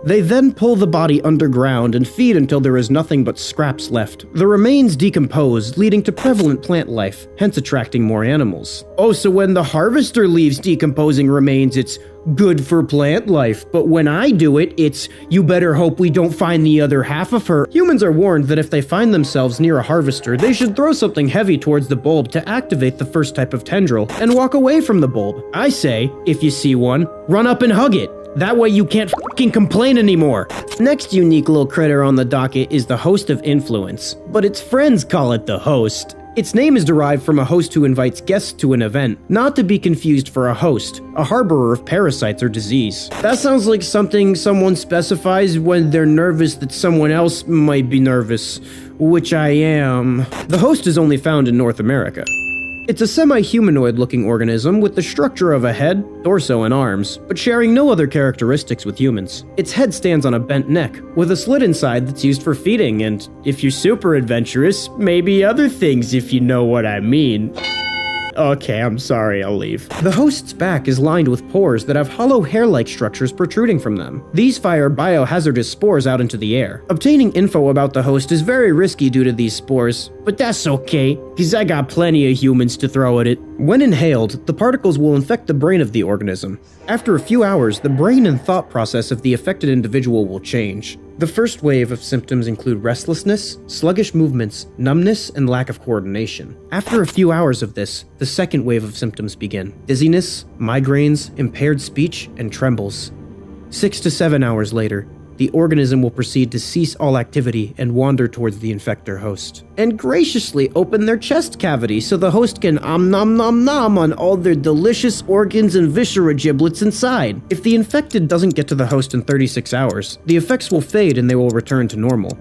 They then pull the body underground and feed until there is nothing but scraps left. The remains decompose, leading to prevalent plant life, hence attracting more animals. Oh, so when the harvester leaves decomposing remains, it's good for plant life, but when I do it, it's you better hope we don't find the other half of her. Humans are warned that if they find themselves near a harvester, they should throw something heavy towards the bulb to activate the first type of tendril and walk away from the bulb. I say, if you see one, run up and hug it. That way you can't fucking complain anymore. Next unique little critter on the docket is the host of influence, but its friends call it the host. Its name is derived from a host who invites guests to an event, not to be confused for a host, a harborer of parasites or disease. That sounds like something someone specifies when they're nervous that someone else might be nervous, which I am. The host is only found in North America. It's a semi-humanoid looking organism with the structure of a head, torso, and arms, but sharing no other characteristics with humans. Its head stands on a bent neck, with a slit inside that's used for feeding, and if you're super adventurous, maybe other things if you know what I mean. Okay, I'm sorry, I'll leave. The host's back is lined with pores that have hollow hair-like structures protruding from them. These fire biohazardous spores out into the air. Obtaining info about the host is very risky due to these spores, but that's okay, cause I got plenty of humans to throw at it. When inhaled, the particles will infect the brain of the organism. After a few hours, the brain and thought process of the affected individual will change. The first wave of symptoms include restlessness, sluggish movements, numbness, and lack of coordination. After a few hours of this, the second wave of symptoms begin: dizziness, migraines, impaired speech, and trembles. 6 to 7 hours later, the organism will proceed to cease all activity and wander towards the infector host, and graciously open their chest cavity so the host can nom nom on all their delicious organs and viscera giblets inside. If the infected doesn't get to the host in 36 hours, the effects will fade and they will return to normal.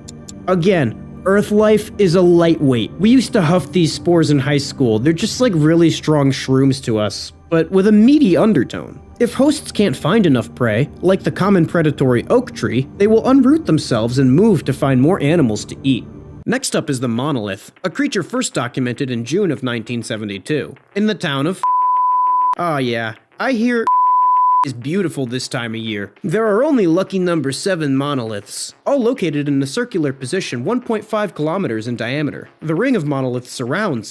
Again, Earth life is a lightweight. We used to huff these spores in high school. They're just like really strong shrooms to us, but with a meaty undertone. If hosts can't find enough prey, like the common predatory oak tree, they will unroot themselves and move to find more animals to eat. Next up is the monolith, a creature first documented in June of 1972, in the town of Oh yeah, I hear is beautiful this time of year. There are only lucky number 7 monoliths, all located in a circular position 1.5 kilometers in diameter. The ring of monoliths surrounds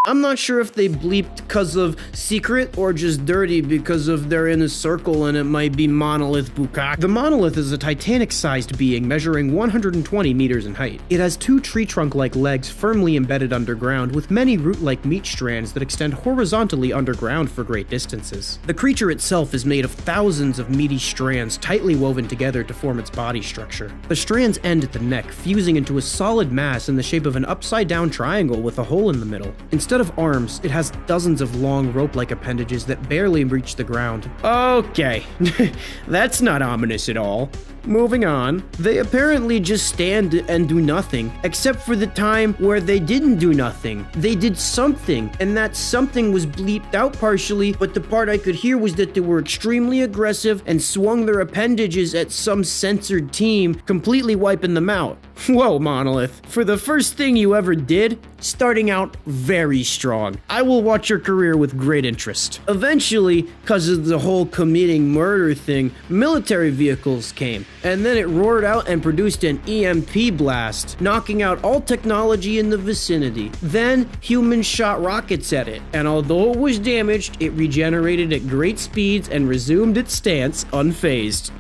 I'm not sure if they bleeped because of secret or just dirty because of they're in a circle and it might be monolith bukak. The monolith is a Titanic-sized being measuring 120 meters in height. It has 2 tree trunk-like legs firmly embedded underground with many root-like meat strands that extend horizontally underground for great distances. The creature itself is made of thousands of meaty strands tightly woven together to form its body structure. The strands end at the neck, fusing into a solid mass in the shape of an upside-down triangle with a hole in the middle. Instead of arms, it has dozens of long rope-like appendages that barely reach the ground. Okay, that's not ominous at all. Moving on, they apparently just stand and do nothing, except for the time where they didn't do nothing. They did something, and that something was bleeped out partially, but the part I could hear was that they were extremely aggressive and swung their appendages at some censored team, completely wiping them out. Whoa, Monolith. For the first thing you ever did, starting out very strong. I will watch your career with great interest. Eventually, because of the whole committing murder thing, military vehicles came, and then it roared out and produced an EMP blast, knocking out all technology in the vicinity. Then, humans shot rockets at it, and although it was damaged, it regenerated at great speeds and resumed its stance unfazed.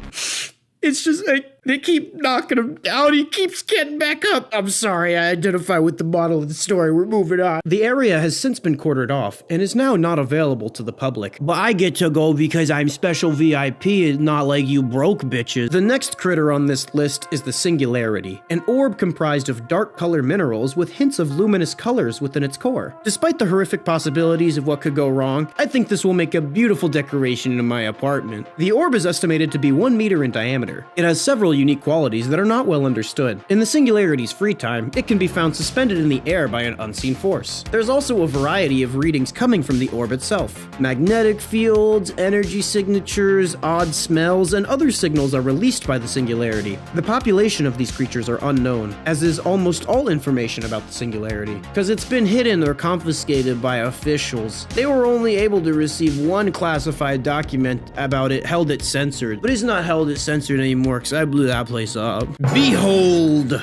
It's just like, they keep knocking him down, he keeps getting back up. I'm sorry, I identify with the model of the story, we're moving on. The area has since been quartered off, and is now not available to the public. But I get to go because I'm special VIP and not like you broke bitches. The next critter on this list is the Singularity, an orb comprised of dark color minerals with hints of luminous colors within its core. Despite the horrific possibilities of what could go wrong, I think this will make a beautiful decoration in my apartment. The orb is estimated to be 1 meter in diameter. It has several unique qualities that are not well understood. In the Singularity's free time, it can be found suspended in the air by an unseen force. There's also a variety of readings coming from the orb itself. Magnetic fields, energy signatures, odd smells, and other signals are released by the Singularity. The population of these creatures are unknown, as is almost all information about the Singularity, because it's been hidden or confiscated by officials. They were only able to receive one classified document about it, held it censored, but it's not held it censored anymore because I blew that place up. Behold!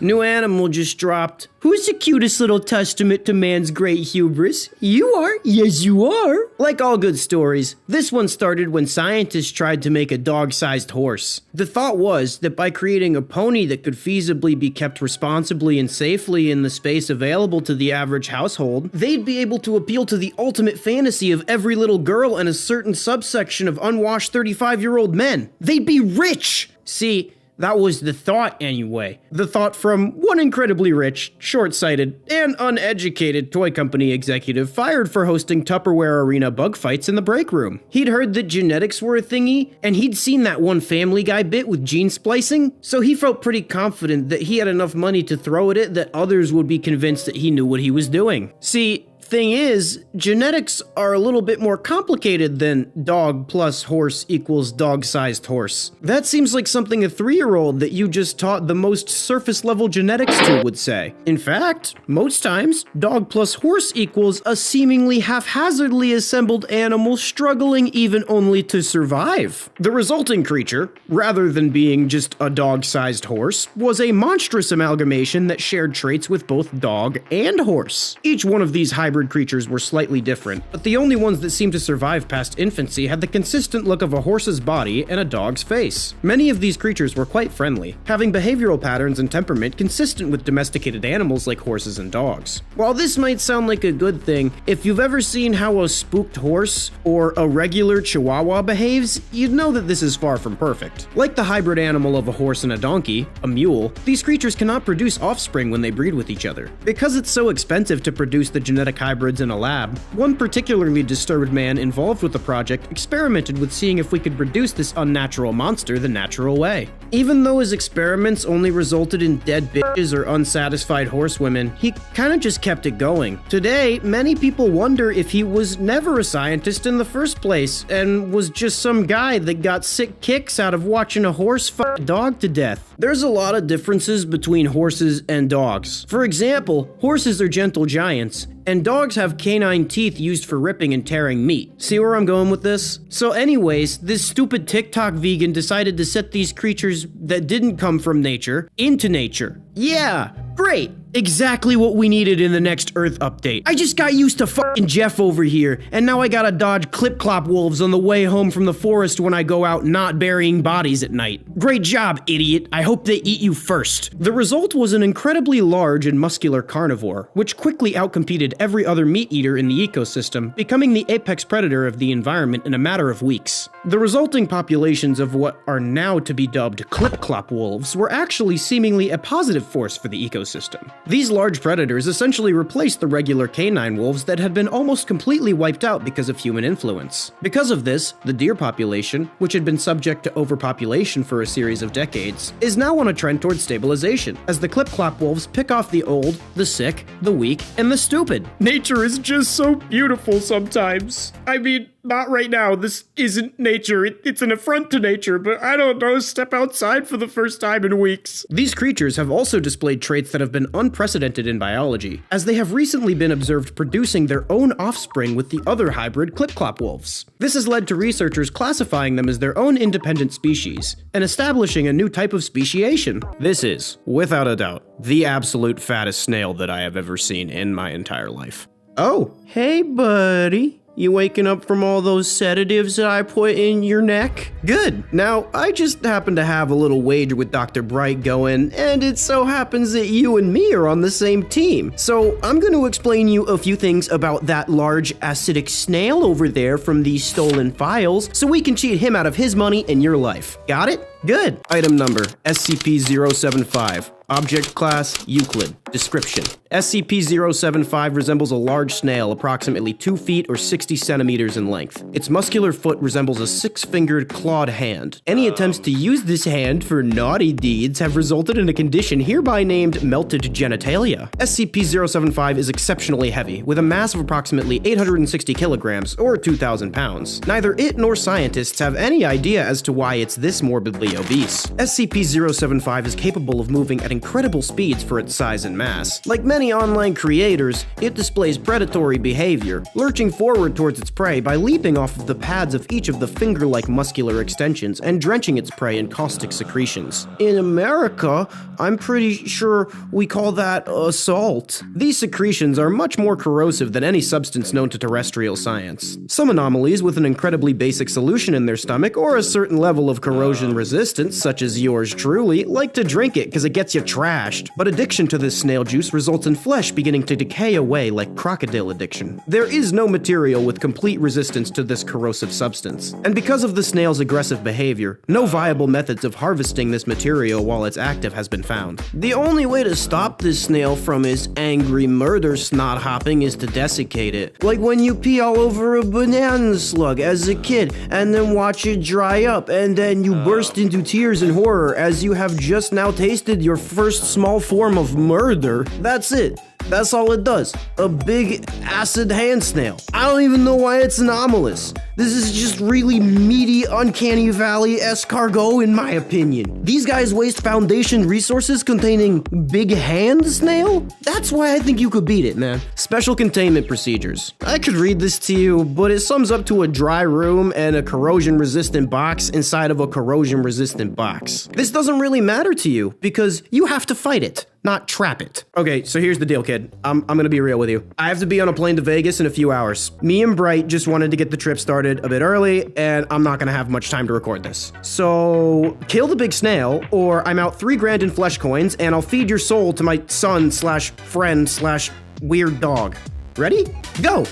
New animal just dropped. Who's the cutest little testament to man's great hubris? You are. Yes, you are. Like all good stories, this one started when scientists tried to make a dog-sized horse. The thought was that by creating a pony that could feasibly be kept responsibly and safely in the space available to the average household, they'd be able to appeal to the ultimate fantasy of every little girl and a certain subsection of unwashed 35-year-old men. They'd be rich! See, that was the thought anyway. The thought from one incredibly rich, short-sighted, and uneducated toy company executive fired for hosting Tupperware Arena bug fights in the break room. He'd heard that genetics were a thingy, and he'd seen that one Family Guy bit with gene splicing, so he felt pretty confident that he had enough money to throw at it that others would be convinced that he knew what he was doing. See, Thing is, genetics are a little bit more complicated than dog plus horse equals dog-sized horse. That seems like something a 3-year-old that you just taught the most surface-level genetics to would say. In fact, most times, dog plus horse equals a seemingly haphazardly assembled animal struggling even only to survive. The resulting creature, rather than being just a dog-sized horse, was a monstrous amalgamation that shared traits with both dog and horse. Each one of these hybrid creatures were slightly different, but the only ones that seemed to survive past infancy had the consistent look of a horse's body and a dog's face. Many of these creatures were quite friendly, having behavioral patterns and temperament consistent with domesticated animals like horses and dogs. While this might sound like a good thing, if you've ever seen how a spooked horse or a regular chihuahua behaves, you'd know that this is far from perfect. Like the hybrid animal of a horse and a donkey, a mule, these creatures cannot produce offspring when they breed with each other. Because it's so expensive to produce the genetic hybrids in a lab, one particularly disturbed man involved with the project experimented with seeing if we could produce this unnatural monster the natural way. Even though his experiments only resulted in dead bitches or unsatisfied horsewomen, he kinda just kept it going. Today, many people wonder if he was never a scientist in the first place and was just some guy that got sick kicks out of watching a horse fuck a dog to death. There's a lot of differences between horses and dogs. For example, horses are gentle giants, and dogs have canine teeth used for ripping and tearing meat. See where I'm going with this? So anyways, this stupid TikTok vegan decided to set these creatures that didn't come from nature into nature. Yeah, great. Exactly what we needed in the next Earth update. I just got used to fucking Jeff over here, and now I gotta dodge clip-clop wolves on the way home from the forest when I go out not burying bodies at night. Great job, idiot. I hope they eat you first. The result was an incredibly large and muscular carnivore, which quickly outcompeted every other meat eater in the ecosystem, becoming the apex predator of the environment in a matter of weeks. The resulting populations of what are now to be dubbed clip-clop wolves were actually seemingly a positive force for the ecosystem. These large predators essentially replaced the regular canine wolves that had been almost completely wiped out because of human influence. Because of this, the deer population, which had been subject to overpopulation for a series of decades, is now on a trend towards stabilization, as the clip-clop wolves pick off the old, the sick, the weak, and the stupid. Nature is just so beautiful sometimes. I mean, not right now. This isn't nature. It's an affront to nature, but I don't know, step outside for the first time in weeks. These creatures have also displayed traits that have been unprecedented in biology, as they have recently been observed producing their own offspring with the other hybrid clip-clop wolves. This has led to researchers classifying them as their own independent species, and establishing a new type of speciation. This is, without a doubt, the absolute fattest snail that I have ever seen in my entire life. Oh, hey buddy. You waking up from all those sedatives that I put in your neck? Good. Now, I just happen to have a little wager with Dr. Bright going, and it so happens that you and me are on the same team. So, I'm going to explain you a few things about that large acidic snail over there from these stolen files, so we can cheat him out of his money and your life. Got it? Good. Item number, SCP-075. Object class, Euclid. Description. SCP-075 resembles a large snail approximately 2 feet or 60 centimeters in length. Its muscular foot resembles a 6-fingered clawed hand. Any attempts to use this hand for naughty deeds have resulted in a condition hereby named melted genitalia. SCP-075 is exceptionally heavy, with a mass of approximately 860 kilograms or 2,000 pounds. Neither it nor scientists have any idea as to why it's this morbidly obese. SCP-075 is capable of moving at incredible speeds for its size and mass. Like many online creators, it displays predatory behavior, lurching forward towards its prey by leaping off of the pads of each of the finger-like muscular extensions and drenching its prey in caustic secretions. In America, I'm pretty sure we call that assault. These secretions are much more corrosive than any substance known to terrestrial science. Some anomalies with an incredibly basic solution in their stomach or a certain level of corrosion resistance, such as yours truly, like to drink it because it gets you trashed. But addiction to this snail juice results in flesh beginning to decay away like crocodile addiction. There is no material with complete resistance to this corrosive substance. And because of the snail's aggressive behavior, no viable methods of harvesting this material while it's active has been found. The only way to stop this snail from his angry murder snot hopping is to desiccate it. Like when you pee all over a banana slug as a kid and then watch it dry up and then you burst into tears in horror as you have just now tasted your first small form of murder. That's it. That's all it does. A big acid hand snail. I don't even know why it's anomalous. This is just really meaty, uncanny valley escargot in my opinion. These guys waste Foundation resources containing big hand snail? That's why I think you could beat it, man. Special containment procedures. I could read this to you, but it sums up to a dry room and a corrosion-resistant box inside of a corrosion-resistant box. This doesn't really matter to you because you have to fight it, not trap it. Okay, so here's the deal, kid. I'm gonna be real with you. I have to be on a plane to Vegas in a few hours. Me and Bright just wanted to get the trip started a bit early, and I'm not gonna have much time to record this. So, kill the big snail, or I'm out 3 grand in flesh coins, and I'll feed your soul to my son slash friend slash weird dog. Ready? Go!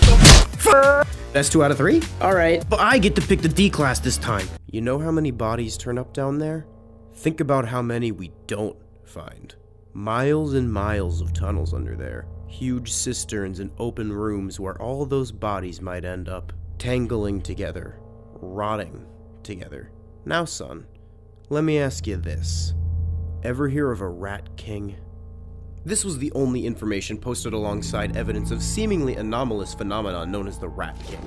That's 2 out of 3? Alright, but I get to pick the D class this time. You know how many bodies turn up down there? Think about how many we don't find. Miles and miles of tunnels under there. Huge cisterns and open rooms where all those bodies might end up. Tangling together. Rotting together. Now, son, let me ask you this. Ever hear of a rat king? This was the only information posted alongside evidence of seemingly anomalous phenomenon known as the Rat King.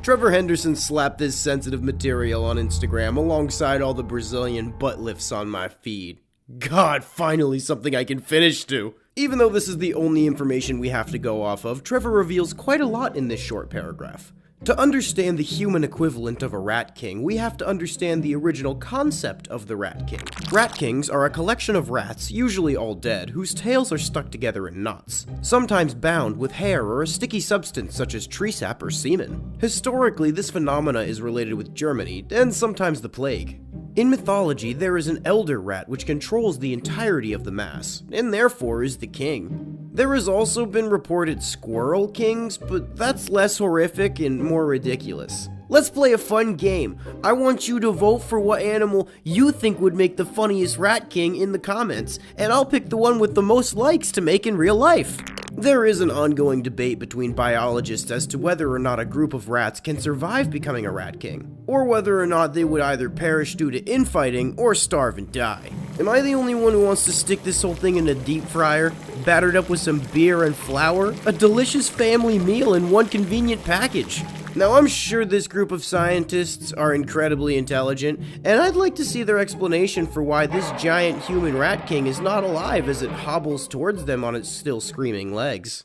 Trevor Henderson slapped this sensitive material on Instagram alongside all the Brazilian butt lifts on my feed. God, finally something I can finish to! Even though this is the only information we have to go off of, Trevor reveals quite a lot in this short paragraph. To understand the human equivalent of a Rat King, we have to understand the original concept of the Rat King. Rat Kings are a collection of rats, usually all dead, whose tails are stuck together in knots, sometimes bound with hair or a sticky substance such as tree sap or semen. Historically, this phenomena is related with Germany, and sometimes the plague. In mythology, there is an elder rat which controls the entirety of the mass, and therefore is the king. There has also been reported squirrel kings, but that's less horrific and more ridiculous. Let's play a fun game. I want you to vote for what animal you think would make the funniest rat king in the comments, and I'll pick the one with the most likes to make in real life. There is an ongoing debate between biologists as to whether or not a group of rats can survive becoming a rat king, or whether or not they would either perish due to infighting or starve and die. Am I the only one who wants to stick this whole thing in a deep fryer, battered up with some beer and flour? A delicious family meal in one convenient package. Now, I'm sure this group of scientists are incredibly intelligent, and I'd like to see their explanation for why this giant human rat king is not alive as it hobbles towards them on its still screaming legs.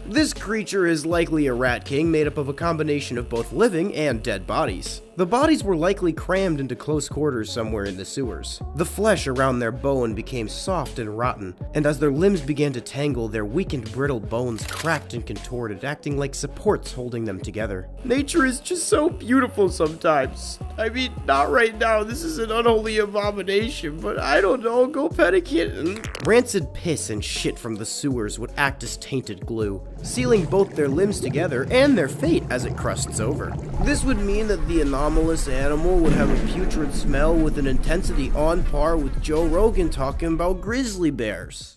This creature is likely a rat king made up of a combination of both living and dead bodies. The bodies were likely crammed into close quarters somewhere in the sewers. The flesh around their bone became soft and rotten, and as their limbs began to tangle, their weakened, brittle bones cracked and contorted, acting like supports holding them together. Nature is just so beautiful sometimes. I mean, not right now, this is an unholy abomination, but I don't know, go pet a kitten. Rancid piss and shit from the sewers would act as tainted glue, sealing both their limbs together and their fate as it crusts over. This would mean that the anomalous animal would have a putrid smell with an intensity on par with Joe Rogan talking about grizzly bears.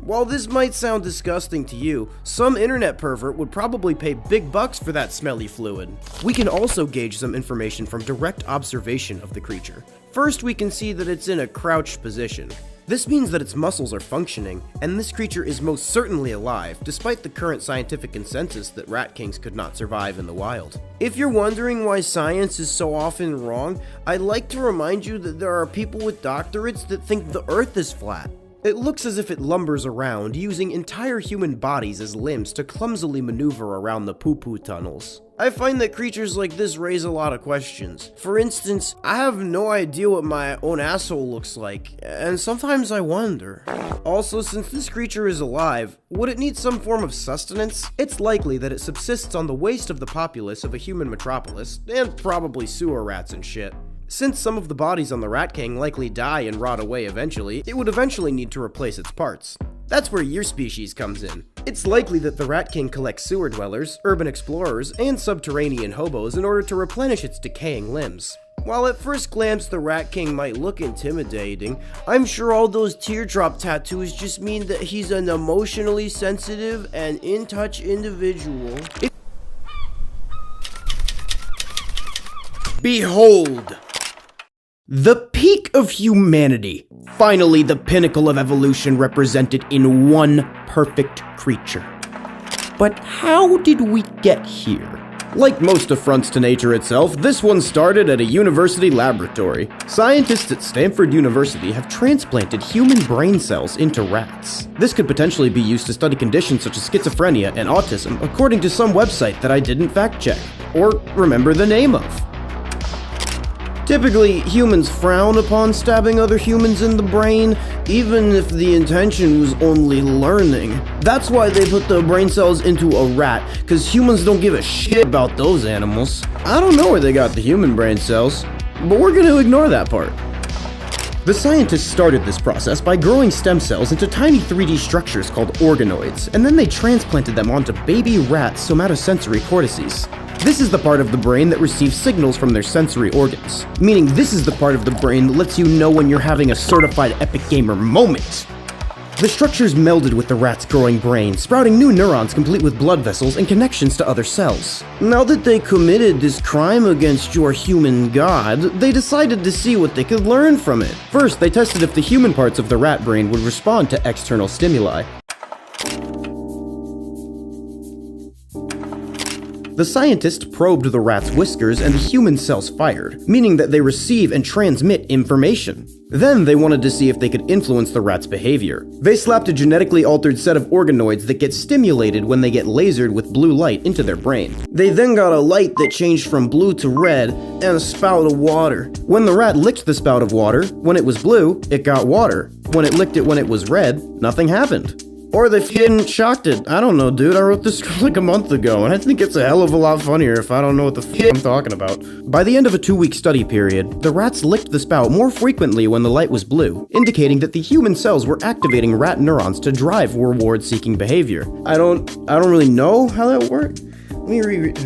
While this might sound disgusting to you, some internet pervert would probably pay big bucks for that smelly fluid. We can also gauge some information from direct observation of the creature. First, we can see that it's in a crouched position. This means that its muscles are functioning, and this creature is most certainly alive, despite the current scientific consensus that rat kings could not survive in the wild. If you're wondering why science is so often wrong, I'd like to remind you that there are people with doctorates that think the Earth is flat. It looks as if it lumbers around, using entire human bodies as limbs to clumsily maneuver around the poo-poo tunnels. I find that creatures like this raise a lot of questions. For instance, I have no idea what my own asshole looks like, and sometimes I wonder. Also, since this creature is alive, would it need some form of sustenance? It's likely that it subsists on the waste of the populace of a human metropolis, and probably sewer rats and shit. Since some of the bodies on the Rat King likely die and rot away eventually, it would eventually need to replace its parts. That's where your species comes in. It's likely that the Rat King collects sewer dwellers, urban explorers, and subterranean hobos in order to replenish its decaying limbs. While at first glance the Rat King might look intimidating, I'm sure all those teardrop tattoos just mean that he's an emotionally sensitive and in-touch individual. Behold! The peak of humanity. Finally, the pinnacle of evolution represented in one perfect creature. But how did we get here? Like most affronts to nature itself, this one started at a university laboratory. Scientists at Stanford University have transplanted human brain cells into rats. This could potentially be used to study conditions such as schizophrenia and autism, according to some website that I didn't fact check, or remember the name of. Typically, humans frown upon stabbing other humans in the brain, even if the intention was only learning. That's why they put the brain cells into a rat, because humans don't give a shit about those animals. I don't know where they got the human brain cells, but we're gonna ignore that part. The scientists started this process by growing stem cells into tiny 3D structures called organoids, and then they transplanted them onto baby rat somatosensory cortices. This is the part of the brain that receives signals from their sensory organs, meaning this is the part of the brain that lets you know when you're having a certified epic gamer moment. The structures melded with the rat's growing brain, sprouting new neurons complete with blood vessels and connections to other cells. Now that they committed this crime against your human god, they decided to see what they could learn from it. First, they tested if the human parts of the rat brain would respond to external stimuli. The scientists probed the rat's whiskers and the human cells fired, meaning that they receive and transmit information. Then they wanted to see if they could influence the rat's behavior. They slapped a genetically altered set of organoids that get stimulated when they get lasered with blue light into their brain. They then got a light that changed from blue to red and a spout of water. When the rat licked the spout of water, when it was blue, it got water. When it licked it when it was red, nothing happened. Or they f***ing shocked it. I don't know, dude. I wrote this script like a month ago, and I think it's a hell of a lot funnier if I don't know what the f*** I'm talking about. By the end of a 2-week study period, the rats licked the spout more frequently when the light was blue, indicating that the human cells were activating rat neurons to drive reward-seeking behavior. I don't really know how that worked. Let me reread.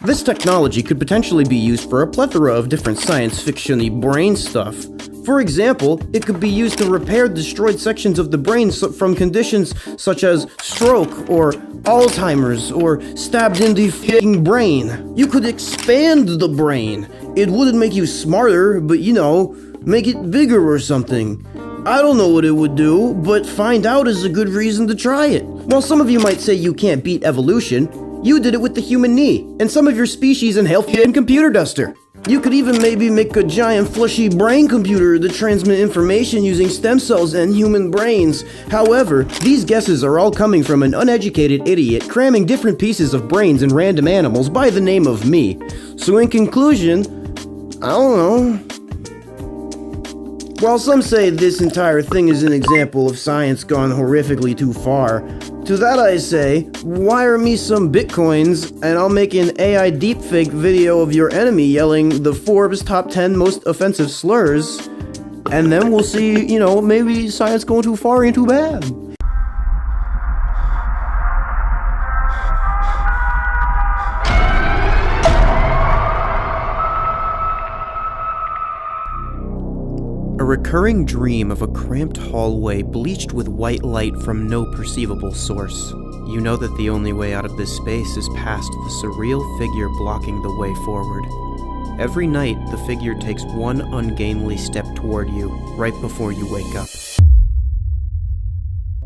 This technology could potentially be used for a plethora of different science fiction-y brain stuff. For example, it could be used to repair destroyed sections of the brain from conditions such as stroke or Alzheimer's or stabbed in the f***ing brain. You could expand the brain. It wouldn't make you smarter, but you know, make it bigger or something. I don't know what it would do, but find out is a good reason to try it. While some of you might say you can't beat evolution, you did it with the human knee, and some of your species inhale f***ing computer duster. You could even maybe make a giant fleshy brain computer to transmit information using stem cells and human brains. However, these guesses are all coming from an uneducated idiot cramming different pieces of brains in random animals by the name of me. So in conclusion, I don't know. While some say this entire thing is an example of science gone horrifically too far, to that I say, wire me some bitcoins and I'll make an AI deepfake video of your enemy yelling the Forbes top 10 most offensive slurs, and then we'll see, you know, maybe science going too far ain't too bad. A recurring dream of a cramped hallway bleached with white light from no perceivable source. You know that the only way out of this space is past the surreal figure blocking the way forward. Every night, the figure takes one ungainly step toward you, right before you wake up.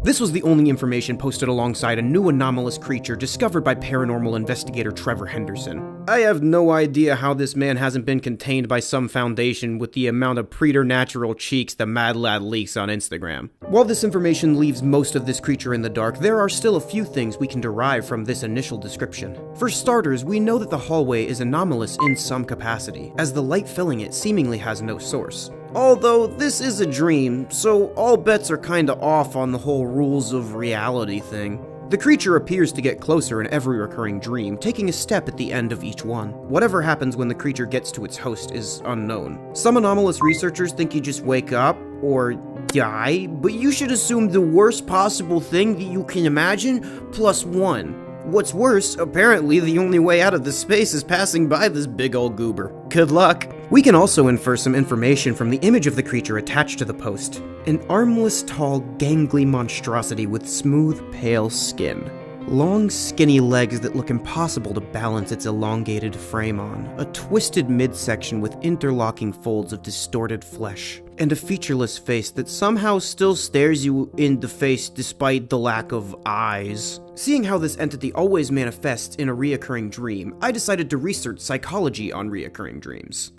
This was the only information posted alongside a new anomalous creature discovered by paranormal investigator Trevor Henderson. I have no idea how this man hasn't been contained by some foundation with the amount of preternatural cheeks the Mad Lad leaks on Instagram. While this information leaves most of this creature in the dark, there are still a few things we can derive from this initial description. For starters, we know that the hallway is anomalous in some capacity, as the light filling it seemingly has no source. Although this is a dream, so all bets are kinda off on the whole rules of reality thing. The creature appears to get closer in every recurring dream, taking a step at the end of each one. Whatever happens when the creature gets to its host is unknown. Some anomalous researchers think you just wake up, or die, but you should assume the worst possible thing that you can imagine, +1. What's worse, apparently the only way out of this space is passing by this big old goober. Good luck. We can also infer some information from the image of the creature attached to the post. An armless, tall, gangly monstrosity with smooth, pale skin. Long, skinny legs that look impossible to balance its elongated frame on, a twisted midsection with interlocking folds of distorted flesh, and a featureless face that somehow still stares you in the face despite the lack of eyes. Seeing how this entity always manifests in a reoccurring dream, I decided to research psychology on reoccurring dreams.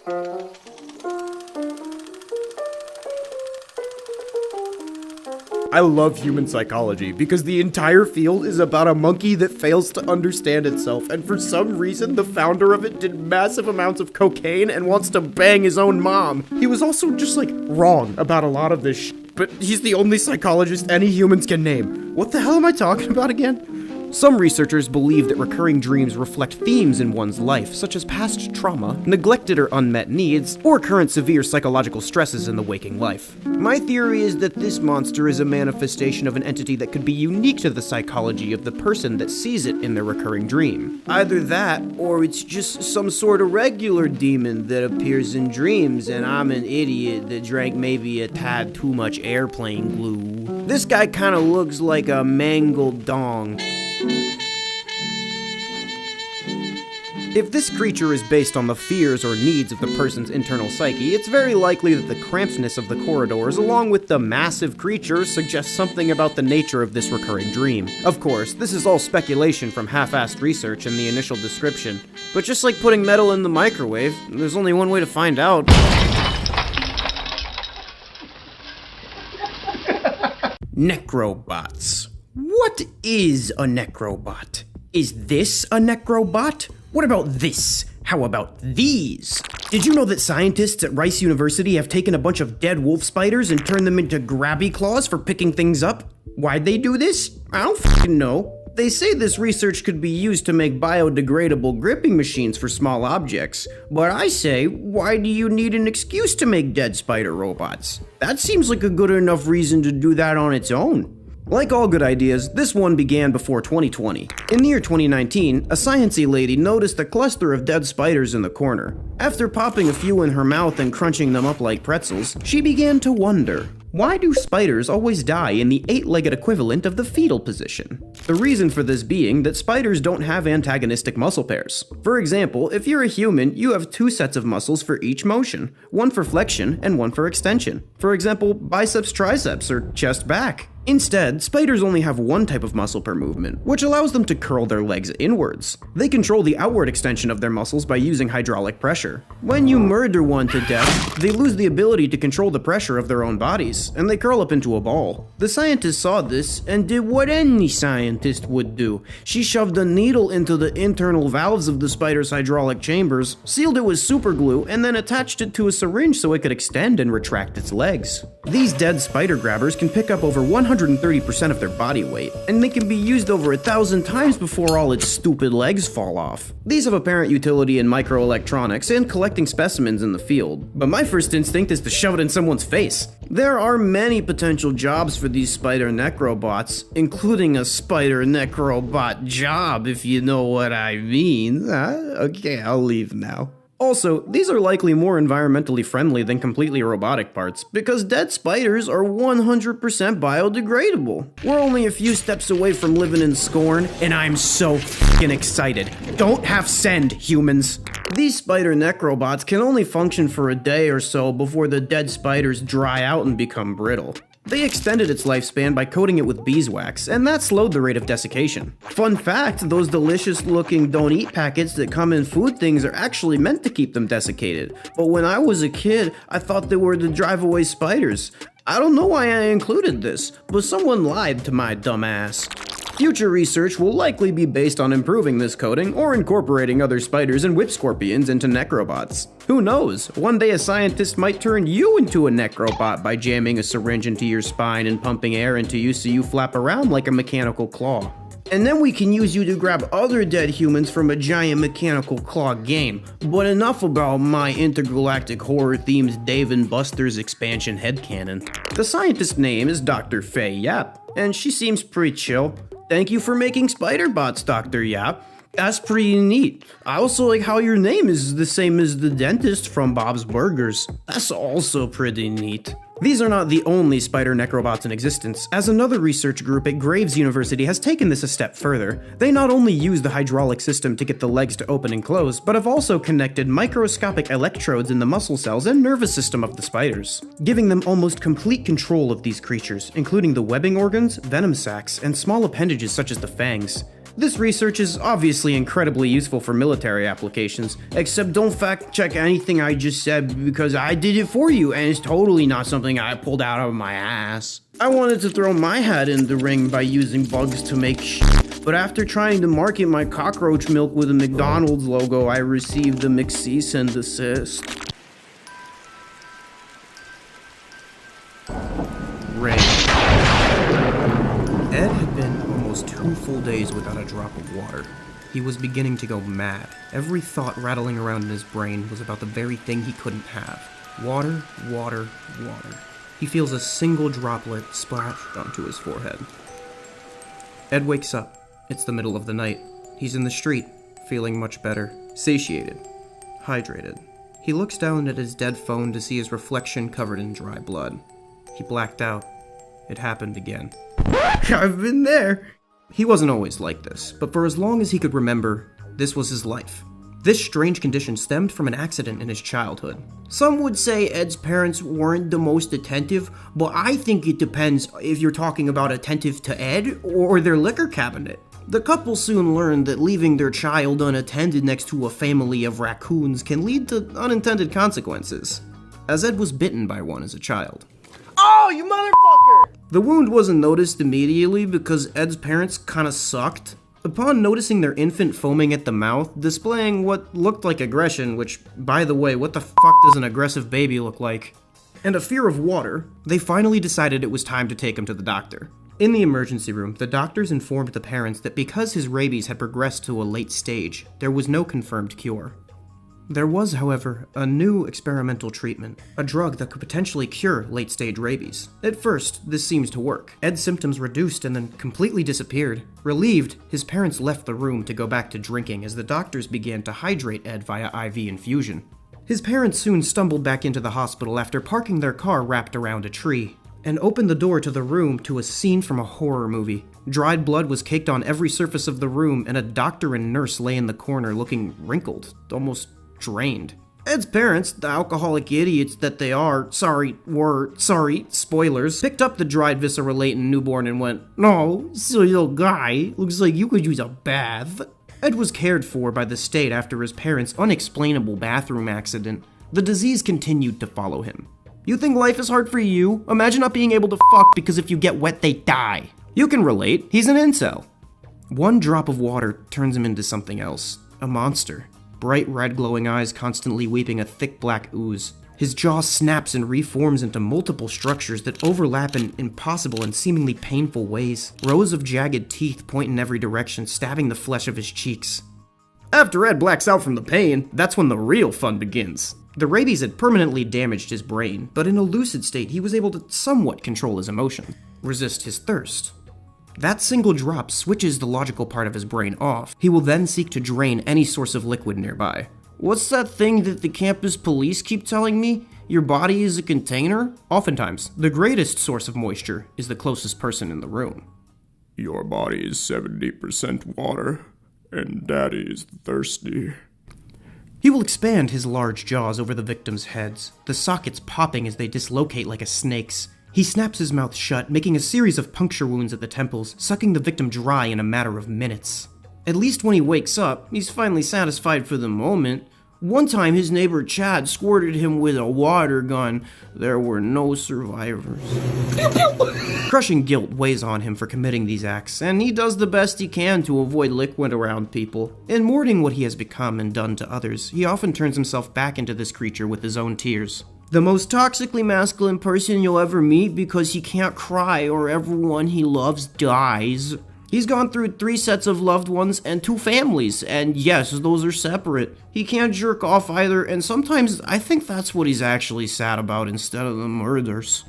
I love human psychology because the entire field is about a monkey that fails to understand itself, and for some reason the founder of it did massive amounts of cocaine and wants to bang his own mom. He was also just wrong about a lot of this but he's the only psychologist any humans can name. What the hell am I talking about again? Some researchers believe that recurring dreams reflect themes in one's life, such as past trauma, neglected or unmet needs, or current severe psychological stresses in the waking life. My theory is that this monster is a manifestation of an entity that could be unique to the psychology of the person that sees it in their recurring dream. Either that, or it's just some sort of regular demon that appears in dreams, and I'm an idiot that drank maybe a tad too much airplane glue. This guy kinda looks like a mangled dong. If this creature is based on the fears or needs of the person's internal psyche, it's very likely that the crampedness of the corridors, along with the massive creature, suggests something about the nature of this recurring dream. Of course, this is all speculation from half-assed research in the initial description, but just like putting metal in the microwave, there's only one way to find out. Necrobots. What is a necrobot? Is this a necrobot? What about this? How about these? Did you know that scientists at Rice University have taken a bunch of dead wolf spiders and turned them into grabby claws for picking things up? Why'd they do this? I don't fucking know. They say this research could be used to make biodegradable gripping machines for small objects. But I say, why do you need an excuse to make dead spider robots? That seems like a good enough reason to do that on its own. Like all good ideas, this one began before 2020. In the year 2019, a sciencey lady noticed a cluster of dead spiders in the corner. After popping a few in her mouth and crunching them up like pretzels, she began to wonder, why do spiders always die in the 8-legged equivalent of the fetal position? The reason for this being that spiders don't have antagonistic muscle pairs. For example, if you're a human, you have 2 sets of muscles for each motion, one for flexion and one for extension. For example, biceps, triceps, or chest, back. Instead, spiders only have one type of muscle per movement, which allows them to curl their legs inwards. They control the outward extension of their muscles by using hydraulic pressure. When you murder one to death, they lose the ability to control the pressure of their own bodies, and they curl up into a ball. The scientist saw this and did what any scientist would do. She shoved a needle into the internal valves of the spider's hydraulic chambers, sealed it with superglue, and then attached it to a syringe so it could extend and retract its legs. These dead spider grabbers can pick up over 130% of their body weight, and they can be used over 1,000 times before all its stupid legs fall off. These have apparent utility in microelectronics and collecting specimens in the field, but my first instinct is to shove it in someone's face. There are many potential jobs for these spider necrobots, including a spider necrobot job, if you know what I mean. Okay, I'll leave now. Also, these are likely more environmentally friendly than completely robotic parts, because dead spiders are 100% biodegradable. We're only a few steps away from living in scorn, and I'm so f***ing excited. Don't have send, humans. These spider necrobots can only function for a day or so before the dead spiders dry out and become brittle. They extended its lifespan by coating it with beeswax, and that slowed the rate of desiccation. Fun fact, those delicious looking don't eat packets that come in food things are actually meant to keep them desiccated. But when I was a kid, I thought they were to drive away spiders. I don't know why I included this, but someone lied to my dumb ass. Future research will likely be based on improving this coating or incorporating other spiders and whip scorpions into necrobots. Who knows, one day a scientist might turn you into a necrobot by jamming a syringe into your spine and pumping air into you so you flap around like a mechanical claw. And then we can use you to grab other dead humans from a giant mechanical claw game. But enough about my intergalactic horror-themed Dave and Buster's expansion headcanon. The scientist's name is Dr. Faye Yap, and she seems pretty chill. Thank you for making spider bots, Dr. Yap. That's pretty neat. I also like how your name is the same as the dentist from Bob's Burgers. That's also pretty neat. These are not the only spider necrobots in existence, as another research group at Graves University has taken this a step further. They not only use the hydraulic system to get the legs to open and close, but have also connected microscopic electrodes in the muscle cells and nervous system of the spiders, giving them almost complete control of these creatures, including the webbing organs, venom sacs, and small appendages such as the fangs. This research is obviously incredibly useful for military applications, except don't fact check anything I just said because I did it for you and it's totally not something I pulled out of my ass. I wanted to throw my hat in the ring by using bugs to make but after trying to market my cockroach milk with a McDonald's logo, I received a cease and desist. Ray. Ed had been almost 2 full days without a drop of water. He was beginning to go mad. Every thought rattling around in his brain was about the very thing he couldn't have. Water, water, water. He feels a single droplet splashed onto his forehead. Ed wakes up. It's the middle of the night. He's in the street, feeling much better, satiated, hydrated. He looks down at his dead phone to see his reflection covered in dry blood. He blacked out. It happened again. I've been there! He wasn't always like this, but for as long as he could remember, this was his life. This strange condition stemmed from an accident in his childhood. Some would say Ed's parents weren't the most attentive, but I think it depends if you're talking about attentive to Ed or their liquor cabinet. The couple soon learned that leaving their child unattended next to a family of raccoons can lead to unintended consequences, as Ed was bitten by one as a child. Oh, you motherfucker! The wound wasn't noticed immediately because Ed's parents kinda sucked. Upon noticing their infant foaming at the mouth, displaying what looked like aggression, which, by the way, what the fuck does an aggressive baby look like? And a fear of water, they finally decided it was time to take him to the doctor. In the emergency room, the doctors informed the parents that because his rabies had progressed to a late stage, there was no confirmed cure. There was, however, a new experimental treatment, a drug that could potentially cure late-stage rabies. At first, this seems to work. Ed's symptoms reduced and then completely disappeared. Relieved, his parents left the room to go back to drinking as the doctors began to hydrate Ed via IV infusion. His parents soon stumbled back into the hospital after parking their car wrapped around a tree, and opened the door to the room to a scene from a horror movie. Dried blood was caked on every surface of the room, and a doctor and nurse lay in the corner looking wrinkled, almost drained. Ed's parents, the alcoholic idiots that they are, spoilers, picked up the dried viscera-laden newborn and went, "No, silly little guy, looks like you could use a bath." Ed was cared for by the state after his parents' unexplainable bathroom accident. The disease continued to follow him. You think life is hard for you? Imagine not being able to fuck because if you get wet, they die. You can relate, he's an incel. One drop of water turns him into something else, a monster. Bright red glowing eyes constantly weeping a thick black ooze. His jaw snaps and reforms into multiple structures that overlap in impossible and seemingly painful ways. Rows of jagged teeth point in every direction, stabbing the flesh of his cheeks. After Ed blacks out from the pain, that's when the real fun begins. The rabies had permanently damaged his brain, but in a lucid state he was able to somewhat control his emotion, resist his thirst. That single drop switches the logical part of his brain off. He will then seek to drain any source of liquid nearby. What's that thing that the campus police keep telling me? Your body is a container? Oftentimes, the greatest source of moisture is the closest person in the room. Your body is 70% water, and Daddy is thirsty. He will expand his large jaws over the victims' heads, the sockets popping as they dislocate like a snake's. He snaps his mouth shut, making a series of puncture wounds at the temples, sucking the victim dry in a matter of minutes. At least when he wakes up, he's finally satisfied for the moment. One time his neighbor Chad squirted him with a water gun. There were no survivors. Crushing guilt weighs on him for committing these acts, and he does the best he can to avoid liquid around people. In mourning what he has become and done to others, he often turns himself back into this creature with his own tears. The most toxically masculine person you'll ever meet because he can't cry or everyone he loves dies. He's gone through 3 sets of loved ones and 2 families, and yes, those are separate. He can't jerk off either, and sometimes I think that's what he's actually sad about instead of the murders.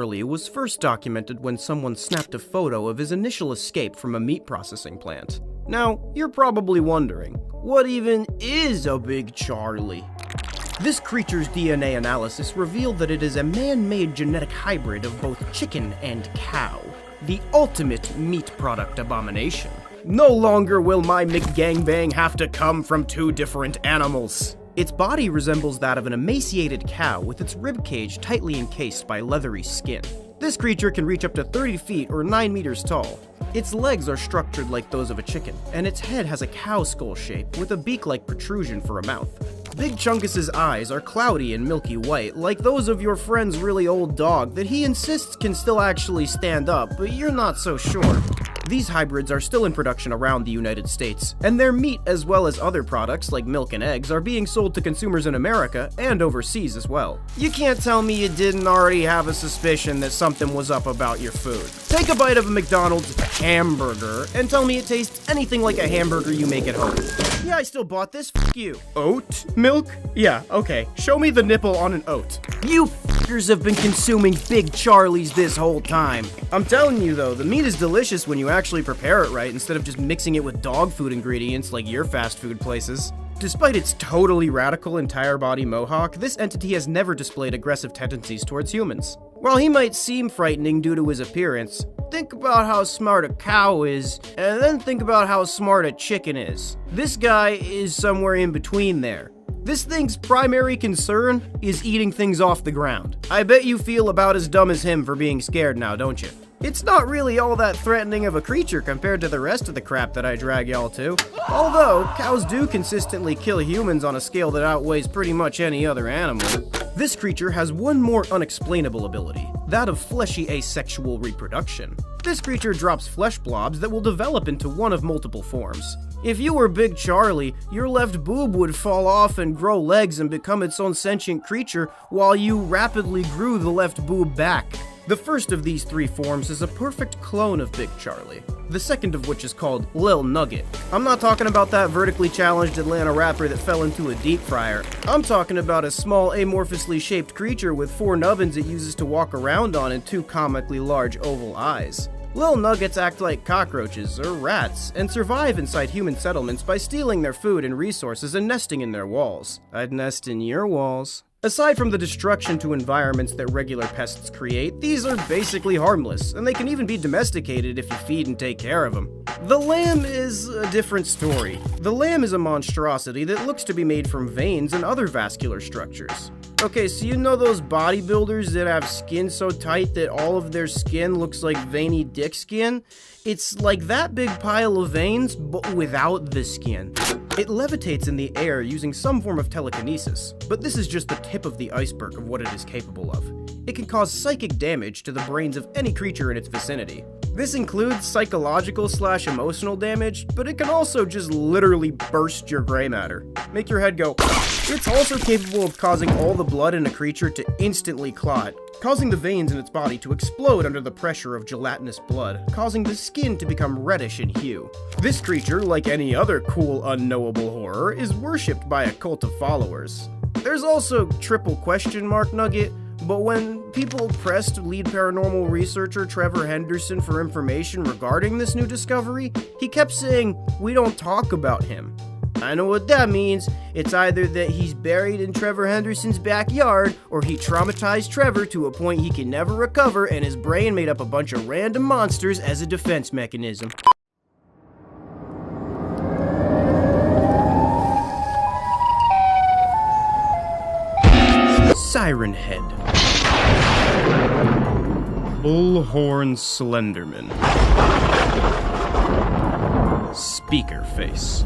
Charlie was first documented when someone snapped a photo of his initial escape from a meat processing plant. Now, you're probably wondering, what even is a Big Charlie? This creature's DNA analysis revealed that it is a man-made genetic hybrid of both chicken and cow, the ultimate meat product abomination. No longer will my McGangbang have to come from two different animals. Its body resembles that of an emaciated cow with its ribcage tightly encased by leathery skin. This creature can reach up to 30 feet or 9 meters tall. Its legs are structured like those of a chicken, and its head has a cow skull shape with a beak-like protrusion for a mouth. Big Chunkus's eyes are cloudy and milky white, like those of your friend's really old dog that he insists can still actually stand up, but you're not so sure. These hybrids are still in production around the United States, and their meat as well as other products like milk and eggs are being sold to consumers in America and overseas as well. You can't tell me you didn't already have a suspicion that something was up about your food. Take a bite of a McDonald's hamburger and tell me it tastes anything like a hamburger you make at home. Yeah, I still bought this, f*** you. Oat milk? Yeah, okay. Show me the nipple on an oat. You f***ers have been consuming Big Charlies this whole time. I'm telling you though, the meat is delicious when you actually prepare it right instead of just mixing it with dog food ingredients like your fast food places. Despite its totally radical entire body mohawk, this entity has never displayed aggressive tendencies towards humans. While he might seem frightening due to his appearance, think about how smart a cow is, and then think about how smart a chicken is. This guy is somewhere in between there. This thing's primary concern is eating things off the ground. I bet you feel about as dumb as him for being scared now, don't you? It's not really all that threatening of a creature compared to the rest of the crap that I drag y'all to. Although, cows do consistently kill humans on a scale that outweighs pretty much any other animal. This creature has one more unexplainable ability, that of fleshy asexual reproduction. This creature drops flesh blobs that will develop into one of multiple forms. If you were Big Charlie, your left boob would fall off and grow legs and become its own sentient creature while you rapidly grew the left boob back. The first of these three forms is a perfect clone of Big Charlie, the second of which is called Lil Nugget. I'm not talking about that vertically challenged Atlanta rapper that fell into a deep fryer. I'm talking about a small amorphously shaped creature with 4 nubbins it uses to walk around on and 2 comically large oval eyes. Lil Nuggets act like cockroaches or rats and survive inside human settlements by stealing their food and resources and nesting in their walls. I'd nest in your walls. Aside from the destruction to environments that regular pests create, these are basically harmless, and they can even be domesticated if you feed and take care of them. The lamb is a different story. The lamb is a monstrosity that looks to be made from veins and other vascular structures. Okay, so you know those bodybuilders that have skin so tight that all of their skin looks like veiny dick skin? It's like that big pile of veins, but without the skin. It levitates in the air using some form of telekinesis, but this is just the tip of the iceberg of what it is capable of. It can cause psychic damage to the brains of any creature in its vicinity. This includes psychological/emotional damage, but it can also just literally burst your gray matter. Make your head go. It's also capable of causing all the blood in a creature to instantly clot, causing the veins in its body to explode under the pressure of gelatinous blood, causing the skin to become reddish in hue. This creature, like any other cool, unknowable horror, is worshipped by a cult of followers. There's also triple question mark Nugget, but when people pressed lead paranormal researcher Trevor Henderson for information regarding this new discovery, he kept saying, "We don't talk about him." I know what that means. It's either that he's buried in Trevor Henderson's backyard, or he traumatized Trevor to a point he can never recover and his brain made up a bunch of random monsters as a defense mechanism. Siren Head. Bullhorn Slenderman. Speaker Face.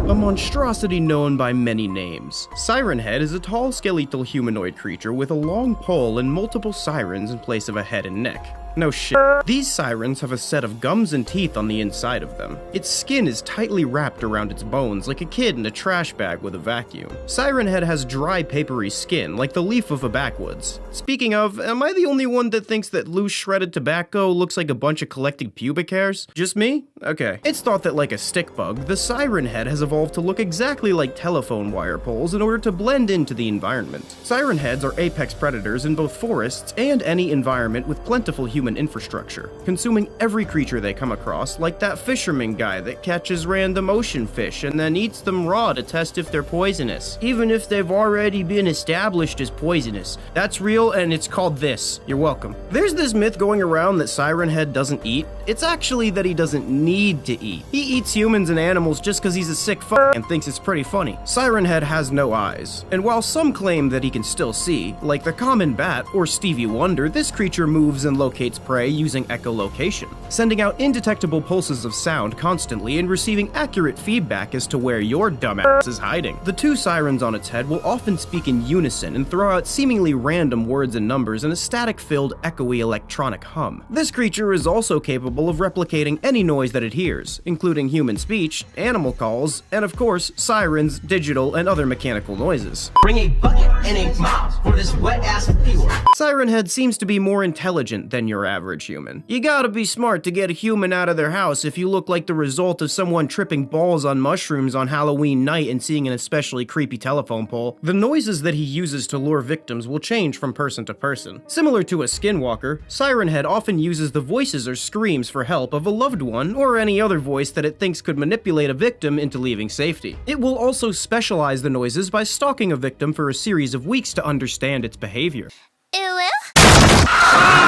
A monstrosity known by many names, Siren Head is a tall skeletal humanoid creature with a long pole and multiple sirens in place of a head and neck. No shit. These sirens have a set of gums and teeth on the inside of them. Its skin is tightly wrapped around its bones like a kid in a trash bag with a vacuum. Siren Head has dry, papery skin like the leaf of a backwoods. Speaking of, am I the only one that thinks that loose shredded tobacco looks like a bunch of collected pubic hairs? Just me? Okay. It's thought that like a stick bug, the Siren Head has evolved to look exactly like telephone wire poles in order to blend into the environment. Siren Heads are apex predators in both forests and any environment with plentiful human infrastructure, consuming every creature they come across, like that fisherman guy that catches random ocean fish and then eats them raw to test if they're poisonous, even if they've already been established as poisonous. That's real, and it's called this. You're welcome. There's this myth going around that Siren Head doesn't eat. It's actually that he doesn't need to eat. He eats humans and animals just because he's a sick fuck and thinks it's pretty funny. Siren Head has no eyes, and while some claim that he can still see, like the common bat or Stevie Wonder, this creature moves and locates prey using echolocation, sending out indetectable pulses of sound constantly and receiving accurate feedback as to where your dumbass is hiding. The two sirens on its head will often speak in unison and throw out seemingly random words and numbers in a static-filled, echoey electronic hum. This creature is also capable of replicating any noise that it hears, including human speech, animal calls, and of course, sirens, digital, and other mechanical noises. Bring a bucket and a mop for this wet-ass pure. Siren Head seems to be more intelligent than your average human. You gotta be smart to get a human out of their house if you look like the result of someone tripping balls on mushrooms on Halloween night and seeing an especially creepy telephone pole. The noises that he uses to lure victims will change from person to person. Similar to a skinwalker, Siren Head often uses the voices or screams for help of a loved one or any other voice that it thinks could manipulate a victim into leaving safety. It will also specialize the noises by stalking a victim for a series of weeks to understand its behavior.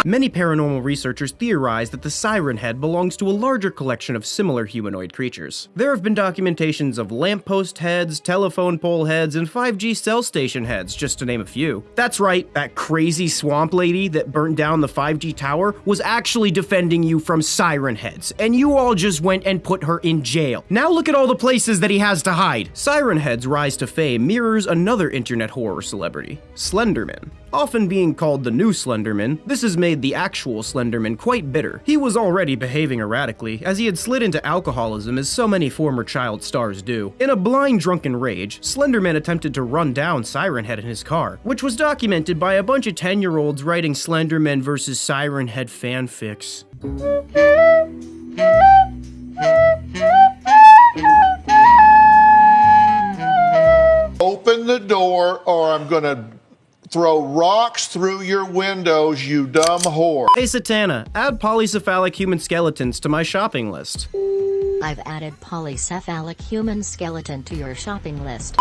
Many paranormal researchers theorize that the Siren Head belongs to a larger collection of similar humanoid creatures. There have been documentations of lamppost heads, telephone pole heads, and 5G cell station heads, just to name a few. That's right, that crazy swamp lady that burnt down the 5G tower was actually defending you from Siren Heads, and you all just went and put her in jail. Now look at all the places that he has to hide. Siren Head's rise to fame mirrors another internet horror celebrity, Slenderman. Often being called the new Slenderman, this has made the actual Slenderman quite bitter. He was already behaving erratically, as he had slid into alcoholism as so many former child stars do. In a blind drunken rage, Slenderman attempted to run down Siren Head in his car, which was documented by a bunch of 10-year-olds writing Slenderman vs. Siren Head fanfics. Open the door or I'm gonna throw rocks through your windows, you dumb whore. Hey Satana, add polycephalic human skeletons to my shopping list. I've added polycephalic human skeleton to your shopping list.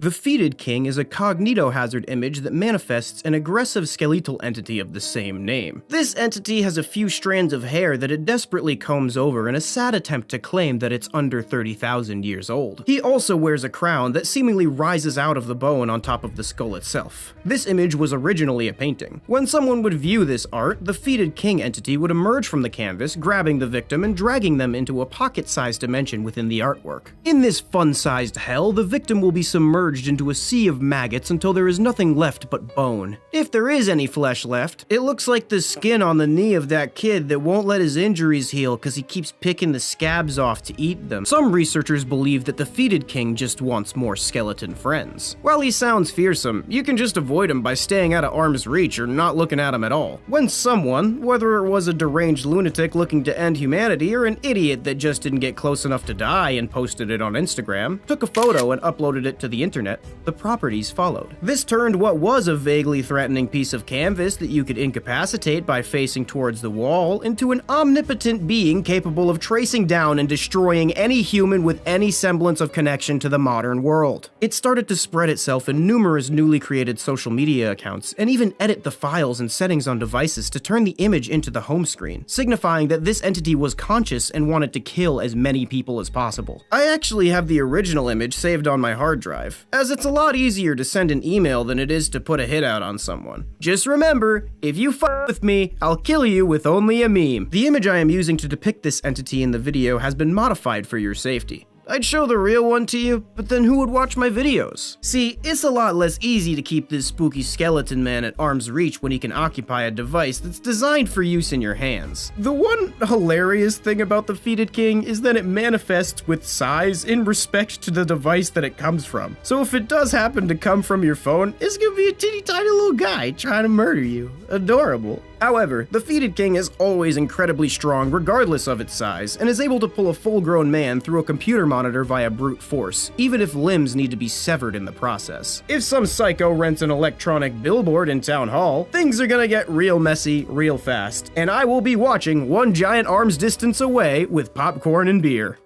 The Fetid King is a cognitohazard image that manifests an aggressive skeletal entity of the same name. This entity has a few strands of hair that it desperately combs over in a sad attempt to claim that it's under 30,000 years old. He also wears a crown that seemingly rises out of the bone on top of the skull itself. This image was originally a painting. When someone would view this art, the Fetid King entity would emerge from the canvas, grabbing the victim and dragging them into a pocket-sized dimension within the artwork. In this fun-sized hell, the victim will be submerged into a sea of maggots until there is nothing left but bone. If there is any flesh left, it looks like the skin on the knee of that kid that won't let his injuries heal because he keeps picking the scabs off to eat them. Some researchers believe that the Fetid King just wants more skeleton friends. While he sounds fearsome, you can just avoid him by staying out of arm's reach or not looking at him at all. When someone, whether it was a deranged lunatic looking to end humanity or an idiot that just didn't get close enough to die and posted it on Instagram, took a photo and uploaded it to the internet, the properties followed. This turned what was a vaguely threatening piece of canvas that you could incapacitate by facing towards the wall into an omnipotent being capable of tracing down and destroying any human with any semblance of connection to the modern world. It started to spread itself in numerous newly created social media accounts and even edit the files and settings on devices to turn the image into the home screen, signifying that this entity was conscious and wanted to kill as many people as possible. I actually have the original image saved on my hard drive, as it's a lot easier to send an email than it is to put a hit out on someone. Just remember, if you fuck with me, I'll kill you with only a meme. The image I am using to depict this entity in the video has been modified for your safety. I'd show the real one to you, but then who would watch my videos? See, it's a lot less easy to keep this spooky skeleton man at arm's reach when he can occupy a device that's designed for use in your hands. The one hilarious thing about the Fetid King is that it manifests with size in respect to the device that it comes from. So if it does happen to come from your phone, it's gonna be a teeny tiny little guy trying to murder you. Adorable. However, the Fetid King is always incredibly strong regardless of its size, and is able to pull a full-grown man through a computer monitor via brute force, even if limbs need to be severed in the process. If some psycho rents an electronic billboard in Town Hall, things are gonna get real messy real fast, and I will be watching one giant arm's distance away with popcorn and beer.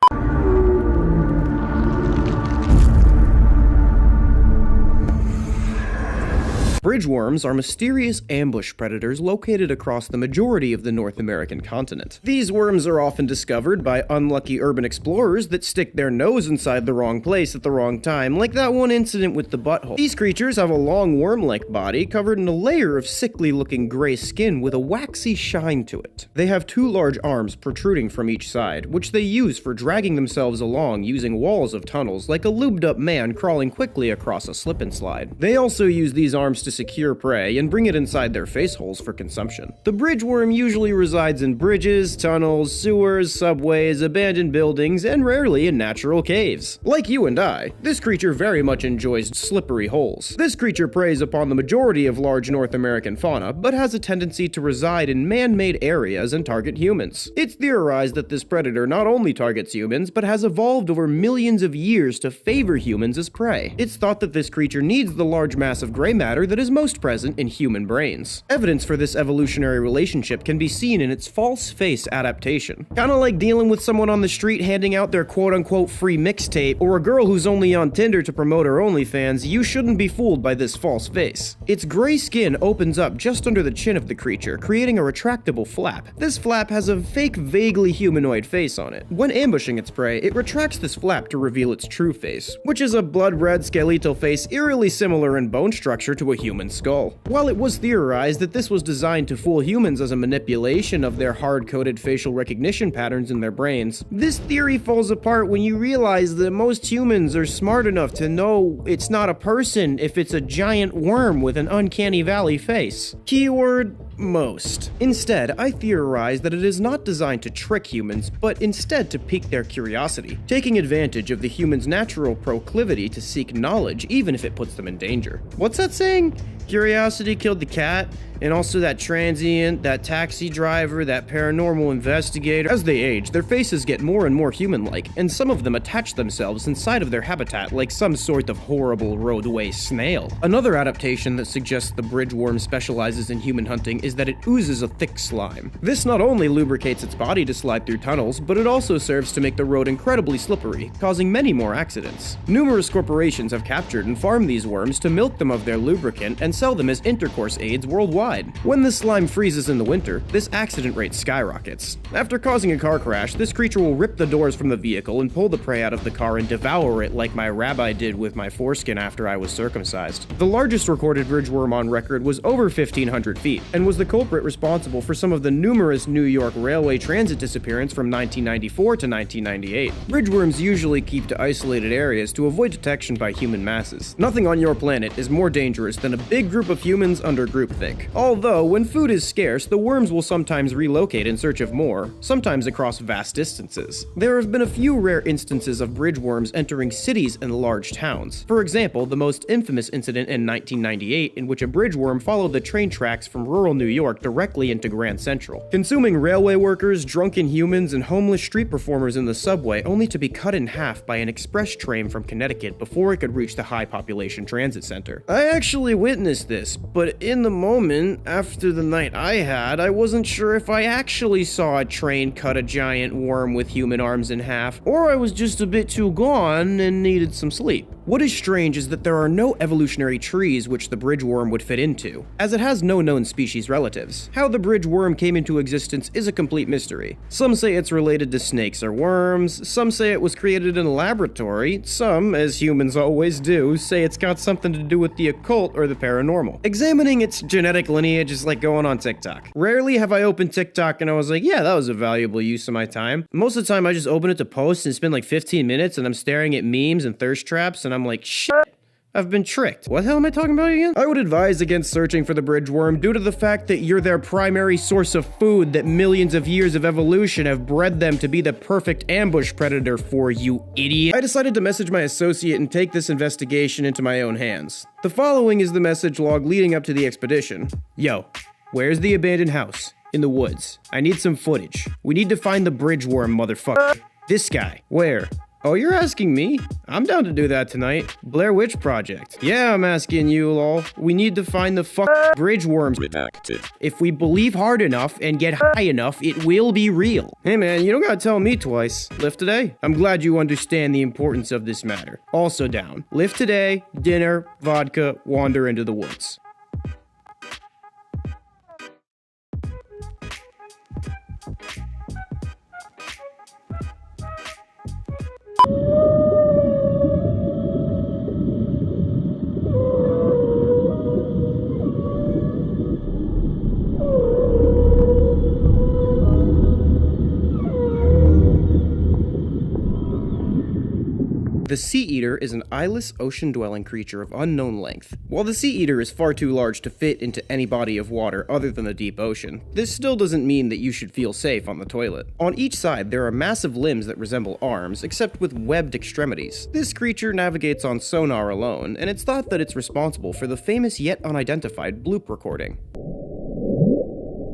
Bridgeworms are mysterious ambush predators located across the majority of the North American continent. These worms are often discovered by unlucky urban explorers that stick their nose inside the wrong place at the wrong time, like that one incident with the butthole. These creatures have a long worm-like body covered in a layer of sickly-looking gray skin with a waxy shine to it. They have two large arms protruding from each side, which they use for dragging themselves along using walls of tunnels like a lubed-up man crawling quickly across a slip-and-slide. They also use these arms to secure prey and bring it inside their face holes for consumption. The bridgeworm usually resides in bridges, tunnels, sewers, subways, abandoned buildings, and rarely in natural caves. Like you and I, this creature very much enjoys slippery holes. This creature preys upon the majority of large North American fauna, but has a tendency to reside in man-made areas and target humans. It's theorized that this predator not only targets humans, but has evolved over millions of years to favor humans as prey. It's thought that this creature needs the large mass of gray matter that is most present in human brains. Evidence for this evolutionary relationship can be seen in its false face adaptation. Kinda like dealing with someone on the street handing out their quote-unquote free mixtape, or a girl who's only on Tinder to promote her OnlyFans. You shouldn't be fooled by this false face. Its gray skin opens up just under the chin of the creature, creating a retractable flap. This flap has a fake, vaguely humanoid face on it. When ambushing its prey, it retracts this flap to reveal its true face, which is a blood-red skeletal face eerily similar in bone structure to a human skull. While it was theorized that this was designed to fool humans as a manipulation of their hard-coded facial recognition patterns in their brains, this theory falls apart when you realize that most humans are smart enough to know it's not a person if it's a giant worm with an uncanny valley face. Keyword: most. Instead, I theorize that it is not designed to trick humans, but instead to pique their curiosity, taking advantage of the human's natural proclivity to seek knowledge even if it puts them in danger. What's that saying? Curiosity killed the cat, and also that transient, that taxi driver, that paranormal investigator. As they age, their faces get more and more human-like, and some of them attach themselves inside of their habitat like some sort of horrible roadway snail. Another adaptation that suggests the bridgeworm specializes in human hunting is that it oozes a thick slime. This not only lubricates its body to slide through tunnels, but it also serves to make the road incredibly slippery, causing many more accidents. Numerous corporations have captured and farmed these worms to milk them of their lubricant and sell them as intercourse aids worldwide. When the slime freezes in the winter, this accident rate skyrockets. After causing a car crash, this creature will rip the doors from the vehicle and pull the prey out of the car and devour it like my rabbi did with my foreskin after I was circumcised. The largest recorded bridgeworm on record was over 1,500 feet, and was the culprit responsible for some of the numerous New York railway transit disappearances from 1994 to 1998. Bridgeworms usually keep to isolated areas to avoid detection by human masses. Nothing on your planet is more dangerous than a big group of humans under groupthink. Although, when food is scarce, the worms will sometimes relocate in search of more, sometimes across vast distances. There have been a few rare instances of bridgeworms entering cities and large towns. For example, the most infamous incident in 1998 in which a bridgeworm followed the train tracks from rural New York directly into Grand Central, consuming railway workers, drunken humans, and homeless street performers in the subway, only to be cut in half by an express train from Connecticut before it could reach the high-population transit center. I actually witnessed this, but in the moment, after the night I had, I wasn't sure if I actually saw a train cut a giant worm with human arms in half, or I was just a bit too gone and needed some sleep. What is strange is that there are no evolutionary trees which the bridgeworm would fit into, as it has no known species relatives. How the bridgeworm came into existence is a complete mystery. Some say it's related to snakes or worms, some say it was created in a laboratory, some, as humans always do, say it's got something to do with the occult or the paranormal. Examining its genetic lineage is like going on TikTok. Rarely have I opened TikTok and I was like, yeah, that was a valuable use of my time. Most of the time I just open it to post and spend like 15 minutes and I'm staring at memes and thirst traps and I'm like, shit, I've been tricked. What the hell am I talking about again? I would advise against searching for the bridgeworm due to the fact that you're their primary source of food that millions of years of evolution have bred them to be the perfect ambush predator for, you idiot. I decided to message my associate and take this investigation into my own hands. The following is the message log leading up to the expedition. Yo, where's the abandoned house? In the woods. I need some footage. We need to find the bridgeworm, motherfucker. This guy. Where? Oh, you're asking me? I'm down to do that tonight. Blair Witch Project. Yeah, I'm asking you, lol. We need to find the bridgeworms. Redacted. If we believe hard enough and get high enough, it will be real. Hey man, you don't gotta tell me twice. Lift today. I'm glad you understand the importance of this matter. Also down. Lift today, dinner, vodka, wander into the woods. The sea eater is an eyeless, ocean-dwelling creature of unknown length. While the sea eater is far too large to fit into any body of water other than the deep ocean, this still doesn't mean that you should feel safe on the toilet. On each side, there are massive limbs that resemble arms, except with webbed extremities. This creature navigates on sonar alone, and it's thought that it's responsible for the famous yet unidentified bloop recording.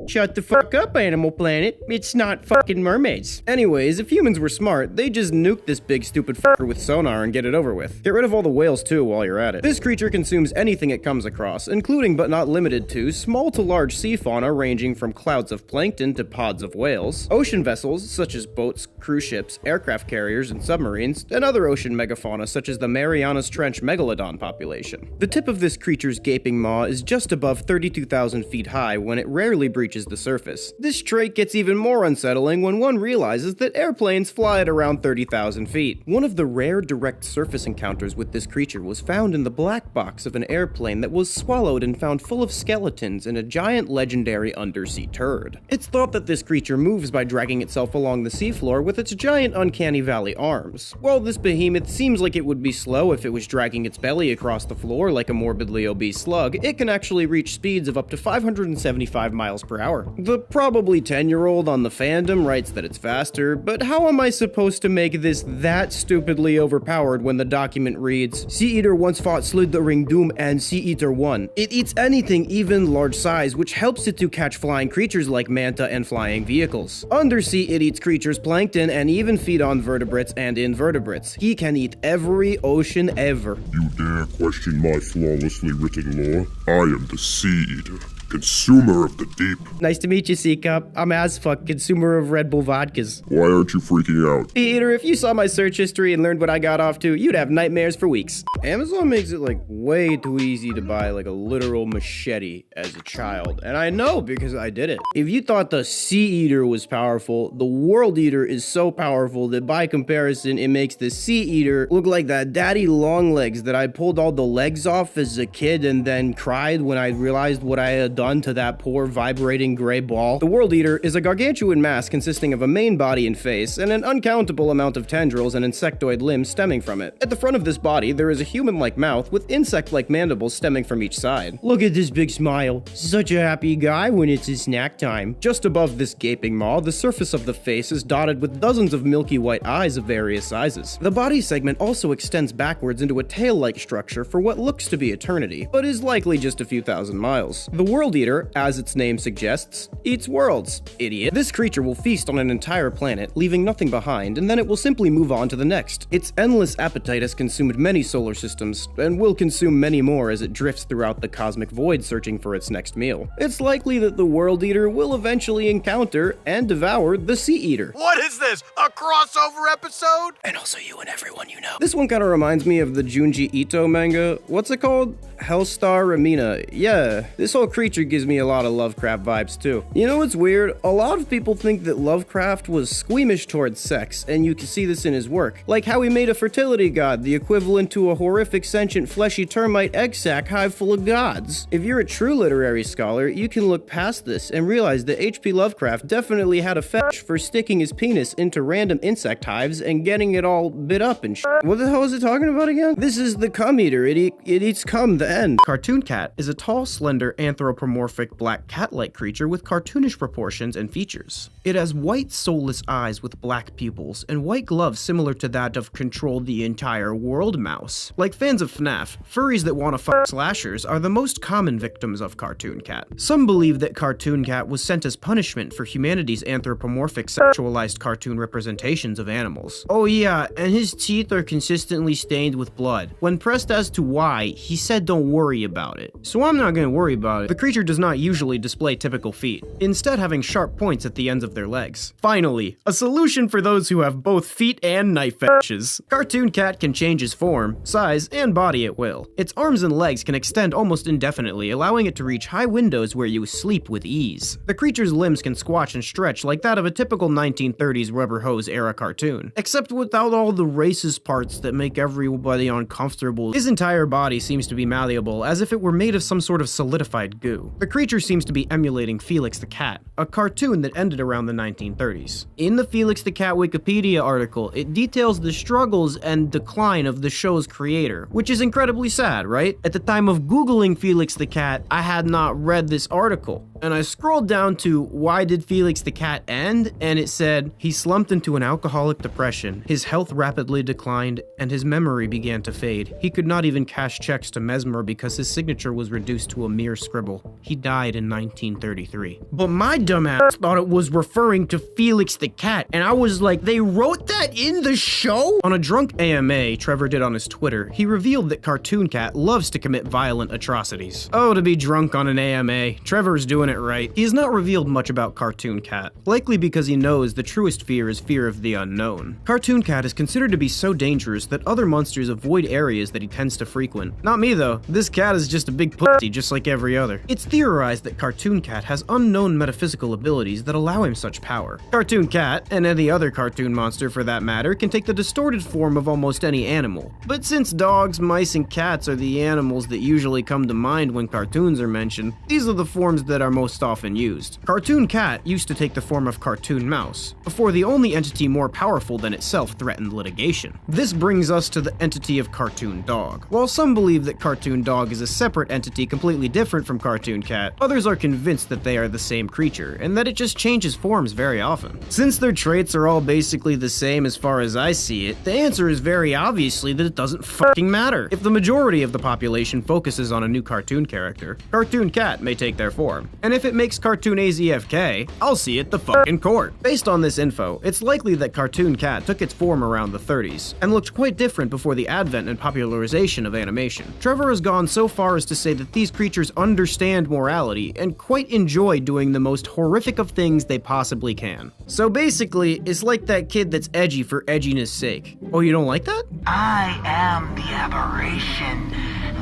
Shut the fuck up, Animal Planet. It's not fucking mermaids. Anyways, if humans were smart, they'd just nuke this big stupid fucker with sonar and get it over with. Get rid of all the whales too while you're at it. This creature consumes anything it comes across, including but not limited to small to large sea fauna ranging from clouds of plankton to pods of whales, ocean vessels such as boats, cruise ships, aircraft carriers, and submarines, and other ocean megafauna such as the Marianas Trench megalodon population. The tip of this creature's gaping maw is just above 32,000 feet high when it rarely breaches the surface. This trait gets even more unsettling when one realizes that airplanes fly at around 30,000 feet. One of the rare direct surface encounters with this creature was found in the black box of an airplane that was swallowed and found full of skeletons in a giant legendary undersea turd. It's thought that this creature moves by dragging itself along the seafloor with its giant uncanny valley arms. While this behemoth seems like it would be slow if it was dragging its belly across the floor like a morbidly obese slug, it can actually reach speeds of up to 575 miles per hour. The probably 10-year-old on the fandom writes that it's faster, but how am I supposed to make this that stupidly overpowered when the document reads, Sea Eater once fought Slithering Doom and Sea Eater won. It eats anything even large size, which helps it to catch flying creatures like manta and flying vehicles. Undersea, it eats creatures plankton and even feed on vertebrates and invertebrates. He can eat every ocean ever. You dare question my flawlessly written lore? I am the Sea Eater, consumer of the deep. Nice to meet you, C-Cup. I'm AZFK, consumer of Red Bull vodkas. Why aren't you freaking out? Sea Eater, if you saw my search history and learned what I got off to, you'd have nightmares for weeks. Amazon makes it like way too easy to buy like a literal machete as a child, and I know because I did it. If you thought the Sea Eater was powerful, the World Eater is so powerful that by comparison, it makes the Sea Eater look like that daddy long legs that I pulled all the legs off as a kid and then cried when I realized what I had done to that poor vibrating gray ball. The World Eater is a gargantuan mass consisting of a main body and face and an uncountable amount of tendrils and insectoid limbs stemming from it. At the front of this body, there is a human-like mouth with insect-like mandibles stemming from each side. Look at this big smile. Such a happy guy when it's his snack time. Just above this gaping maw, the surface of the face is dotted with dozens of milky white eyes of various sizes. The body segment also extends backwards into a tail-like structure for what looks to be eternity, but is likely just a few thousand miles. The World World Eater, as its name suggests, eats worlds, idiot. This creature will feast on an entire planet, leaving nothing behind, and then it will simply move on to the next. Its endless appetite has consumed many solar systems, and will consume many more as it drifts throughout the cosmic void searching for its next meal. It's likely that the World Eater will eventually encounter and devour the Sea Eater. What is this, a crossover episode? And also you and everyone you know. This one kind of reminds me of the Junji Ito manga. What's it called? Hellstar Ramina. Yeah, this whole creature gives me a lot of Lovecraft vibes too. You know what's weird? A lot of people think that Lovecraft was squeamish towards sex, and you can see this in his work. Like how he made a fertility god, the equivalent to a horrific sentient fleshy termite egg sac hive full of gods. If you're a true literary scholar, you can look past this and realize that H.P. Lovecraft definitely had a fetish for sticking his penis into random insect hives and getting it all bit up and shit. What the hell is it talking about again? This is the cum eater. It eats cum, the end. Cartoon Cat is a tall, slender, anthropomorphic black cat-like creature with cartoonish proportions and features. It has white, soulless eyes with black pupils and white gloves similar to that of Control the Entire World Mouse. Like fans of FNAF, furries that want to fuck slashers are the most common victims of Cartoon Cat. Some believe that Cartoon Cat was sent as punishment for humanity's anthropomorphic sexualized cartoon representations of animals. Oh yeah, and his teeth are consistently stained with blood. When pressed as to why, he said don't worry about it. So I'm not gonna worry about it. The creature does not usually display typical feet, instead having sharp points at the ends of their legs. Finally, a solution for those who have both feet and knife fetishes. Cartoon Cat can change his form, size, and body at will. Its arms and legs can extend almost indefinitely, allowing it to reach high windows where you sleep with ease. The creature's limbs can squash and stretch like that of a typical 1930s rubber hose era cartoon, except without all the racist parts that make everybody uncomfortable. His entire body seems to be malleable, as if it were made of some sort of solidified goo. The creature seems to be emulating Felix the Cat, a cartoon that ended around the 1930s. In the Felix the Cat Wikipedia article, it details the struggles and decline of the show's creator, which is incredibly sad, right? At the time of Googling Felix the Cat, I had not read this article, and I scrolled down to why did Felix the Cat end, and it said, he slumped into an alcoholic depression, his health rapidly declined, and his memory began to fade. He could not even cash checks to Mesmer because his signature was reduced to a mere scribble. He died in 1933. But my dumbass thought it was referring to Felix the Cat, and I was like, they wrote that in the show? On a drunk AMA Trevor did on his Twitter, he revealed that Cartoon Cat loves to commit violent atrocities. Oh, to be drunk on an AMA. Trevor's doing it right. He has not revealed much about Cartoon Cat, likely because he knows the truest fear is fear of the unknown. Cartoon Cat is considered to be so dangerous that other monsters avoid areas that he tends to frequent. Not me though. This cat is just a big pussy just like every other. It's theorized that Cartoon Cat has unknown metaphysical abilities that allow him such power. Cartoon Cat, and any other cartoon monster for that matter, can take the distorted form of almost any animal. But since dogs, mice, and cats are the animals that usually come to mind when cartoons are mentioned, these are the forms that are most often used. Cartoon Cat used to take the form of Cartoon Mouse, before the only entity more powerful than itself threatened litigation. This brings us to the entity of Cartoon Dog. While some believe that Cartoon Dog is a separate entity completely different from Cartoon Cat, others are convinced that they are the same creature, and that it just changes forms very often. Since their traits are all basically the same as far as I see it, the answer is very obviously that it doesn't fucking matter. If the majority of the population focuses on a new cartoon character, Cartoon Cat may take their form. And if it makes Cartoon AZFK, I'll see it the fucking court. Based on this info, it's likely that Cartoon Cat took its form around the 30s, and looked quite different before the advent and popularization of animation. Trevor has gone so far as to say that these creatures understand morality, and quite enjoy doing the most horrific of things they possibly can. So basically, it's like that kid that's edgy for edginess sake. Oh, you don't like that? I am the aberration,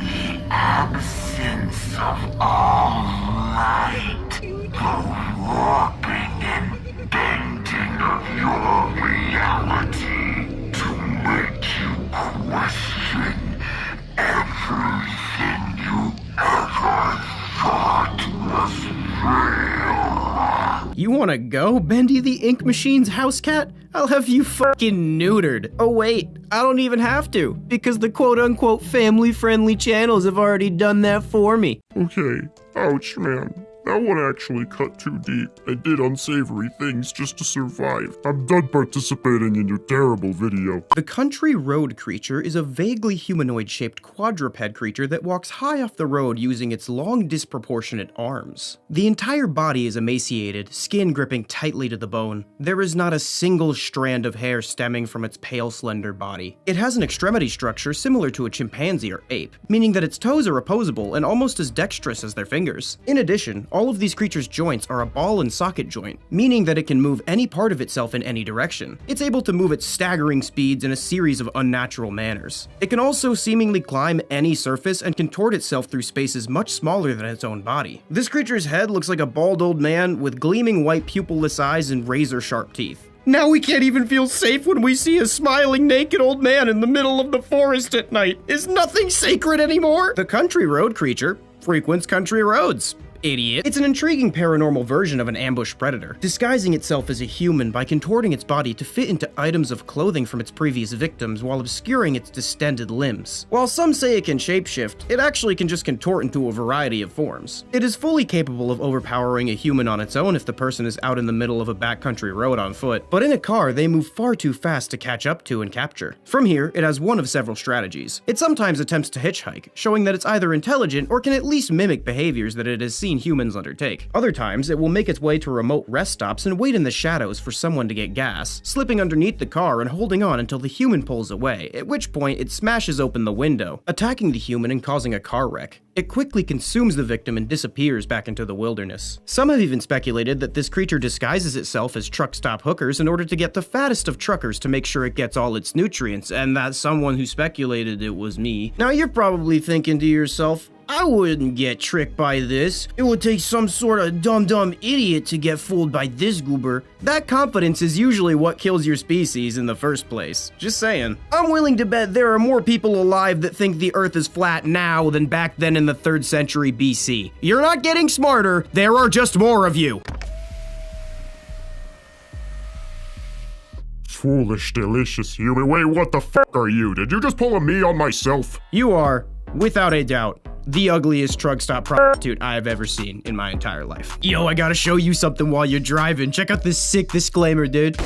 the absence of all light, the warping and bending of your reality to make you question everything you ever thought was real. You wanna go, Bendy the Ink Machine's house cat? I'll have you fucking neutered. Oh wait, I don't even have to, because the quote-unquote family-friendly channels have already done that for me. Okay, ouch man, That one actually cut too deep and did unsavory things just to survive. I'm done participating in your terrible video. The country road creature is a vaguely humanoid-shaped quadruped creature that walks high off the road using its long, disproportionate arms. The entire body is emaciated, skin gripping tightly to the bone. There is not a single strand of hair stemming from its pale, slender body. It has an extremity structure similar to a chimpanzee or ape, meaning that its toes are opposable and almost as dexterous as their fingers. In addition, all of these creatures' joints are a ball and socket joint, meaning that it can move any part of itself in any direction. It's able to move at staggering speeds in a series of unnatural manners. It can also seemingly climb any surface and contort itself through spaces much smaller than its own body. This creature's head looks like a bald old man with gleaming white pupilless eyes and razor-sharp teeth. Now we can't even feel safe when we see a smiling naked old man in the middle of the forest at night. Is nothing sacred anymore? The country road creature frequents country roads. Idiot. It's an intriguing paranormal version of an ambush predator, disguising itself as a human by contorting its body to fit into items of clothing from its previous victims while obscuring its distended limbs. While some say it can shapeshift, it actually can just contort into a variety of forms. It is fully capable of overpowering a human on its own if the person is out in the middle of a backcountry road on foot, but in a car they move far too fast to catch up to and capture. From here, it has one of several strategies. It sometimes attempts to hitchhike, showing that it's either intelligent or can at least mimic behaviors that it has seen humans undertake. Other times, it will make its way to remote rest stops and wait in the shadows for someone to get gas, slipping underneath the car and holding on until the human pulls away, at which point it smashes open the window, attacking the human and causing a car wreck. It quickly consumes the victim and disappears back into the wilderness. Some have even speculated that this creature disguises itself as truck stop hookers in order to get the fattest of truckers to make sure it gets all its nutrients, and that someone who speculated it was me. Now you're probably thinking to yourself, I wouldn't get tricked by this. It would take some sort of dumb idiot to get fooled by this goober. That confidence is usually what kills your species in the first place. Just saying. I'm willing to bet there are more people alive that think the Earth is flat now than back then in the 3rd century BC. You're not getting smarter, there are just more of you. Foolish, delicious human. Wait, what the fuck are you? Did you just pull a me on myself? You are, without a doubt, the ugliest truck stop prostitute I have ever seen in my entire life. Yo, I gotta show you something while you're driving. Check out this sick disclaimer, dude.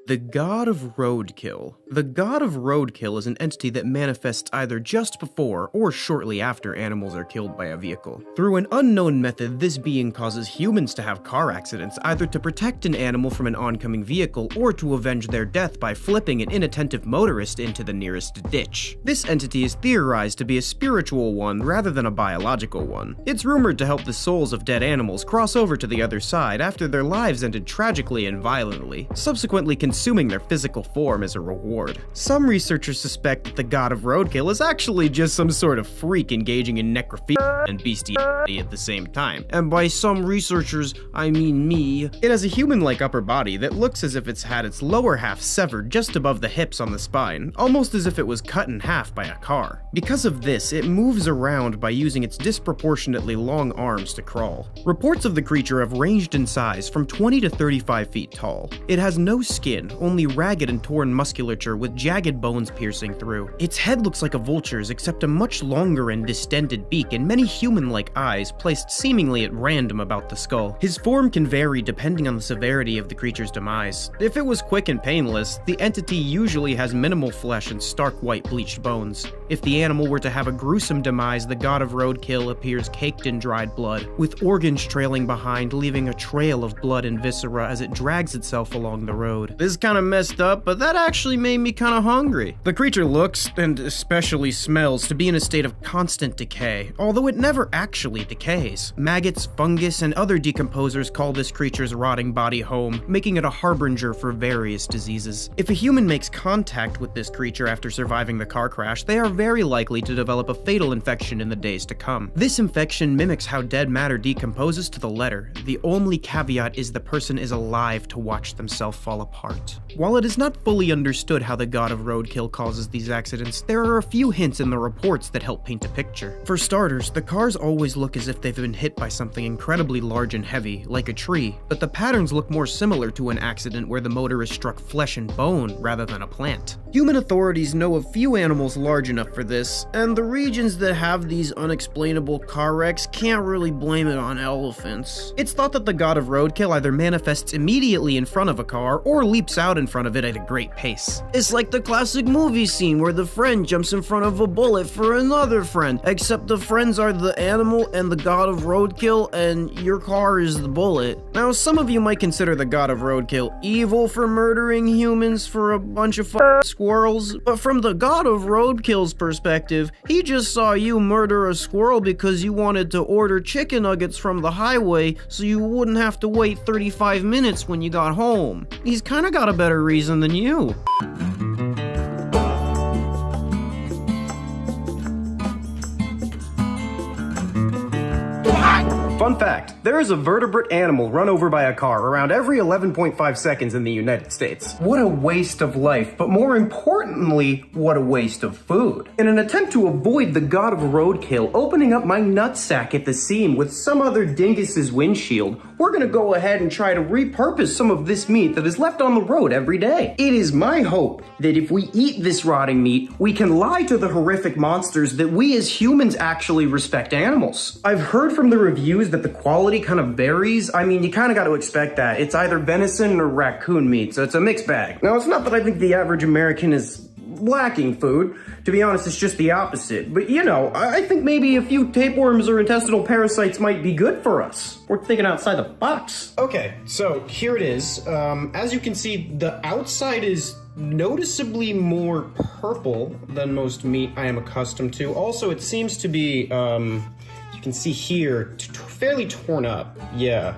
The God of Roadkill. The God of Roadkill is an entity that manifests either just before or shortly after animals are killed by a vehicle. Through an unknown method, this being causes humans to have car accidents, either to protect an animal from an oncoming vehicle or to avenge their death by flipping an inattentive motorist into the nearest ditch. This entity is theorized to be a spiritual one rather than a biological one. It's rumored to help the souls of dead animals cross over to the other side after their lives ended tragically and violently, subsequently consuming their physical form as a reward. Some researchers suspect that the God of Roadkill is actually just some sort of freak engaging in necrophilia and bestiality at the same time. And by some researchers, I mean me. It has a human-like upper body that looks as if it's had its lower half severed just above the hips on the spine, almost as if it was cut in half by a car. Because of this, it moves around by using its disproportionately long arms to crawl. Reports of the creature have ranged in size from 20 to 35 feet tall. It has no skin, only ragged and torn musculature with jagged bones piercing through. Its head looks like a vulture's, except a much longer and distended beak and many human-like eyes placed seemingly at random about the skull. His form can vary depending on the severity of the creature's demise. If it was quick and painless, the entity usually has minimal flesh and stark white bleached bones. If the animal were to have a gruesome demise, the God of Roadkill appears caked in dried blood, with organs trailing behind, leaving a trail of blood and viscera as it drags itself along the road. This is kind of messed up, but that actually made me kind of hungry. The creature looks, and especially smells, to be in a state of constant decay, although it never actually decays. Maggots, fungus, and other decomposers call this creature's rotting body home, making it a harbinger for various diseases. If a human makes contact with this creature after surviving the car crash, they are very likely to develop a fatal infection in the days to come. This infection mimics how dead matter decomposes to the letter. The only caveat is the person is alive to watch themselves fall apart. first. While it is not fully understood how the god of roadkill causes these accidents, there are a few hints in the reports that help paint a picture. For starters, the cars always look as if they've been hit by something incredibly large and heavy, like a tree, but the patterns look more similar to an accident where the motorist struck flesh and bone rather than a plant. Human authorities know of few animals large enough for this, and the regions that have these unexplainable car wrecks can't really blame it on elephants. It's thought that the god of roadkill either manifests immediately in front of a car or leaps out in front of it at a great pace. It's like the classic movie scene where the friend jumps in front of a bullet for another friend, except the friends are the animal and the god of roadkill and your car is the bullet. Now, some of you might consider the god of roadkill evil for murdering humans for a bunch of squirrels, but from the god of roadkill's perspective, he just saw you murder a squirrel because you wanted to order chicken nuggets from the highway so you wouldn't have to wait 35 minutes when you got home. He's kinda got a better reason than you. Fun fact, there is a vertebrate animal run over by a car around every 11.5 seconds in the United States. What a waste of life, but more importantly, what a waste of food. In an attempt to avoid the god of roadkill opening up my nutsack at the seam with some other dingus's windshield, we're gonna go ahead and try to repurpose some of this meat that is left on the road every day. It is my hope that if we eat this rotting meat, we can lie to the horrific monsters that we as humans actually respect animals. I've heard from the reviews that the quality kind of varies. I mean, you kind of got to expect that. It's either venison or raccoon meat, so it's a mixed bag. Now, it's not that I think the average American is lacking food. To be honest, it's just the opposite. But you know, I think maybe a few tapeworms or intestinal parasites might be good for us. We're thinking outside the box. Okay, so here it is. As you can see, the outside is noticeably more purple than most meat I am accustomed to. Also, it seems to be, you can see here, fairly torn up. Yeah,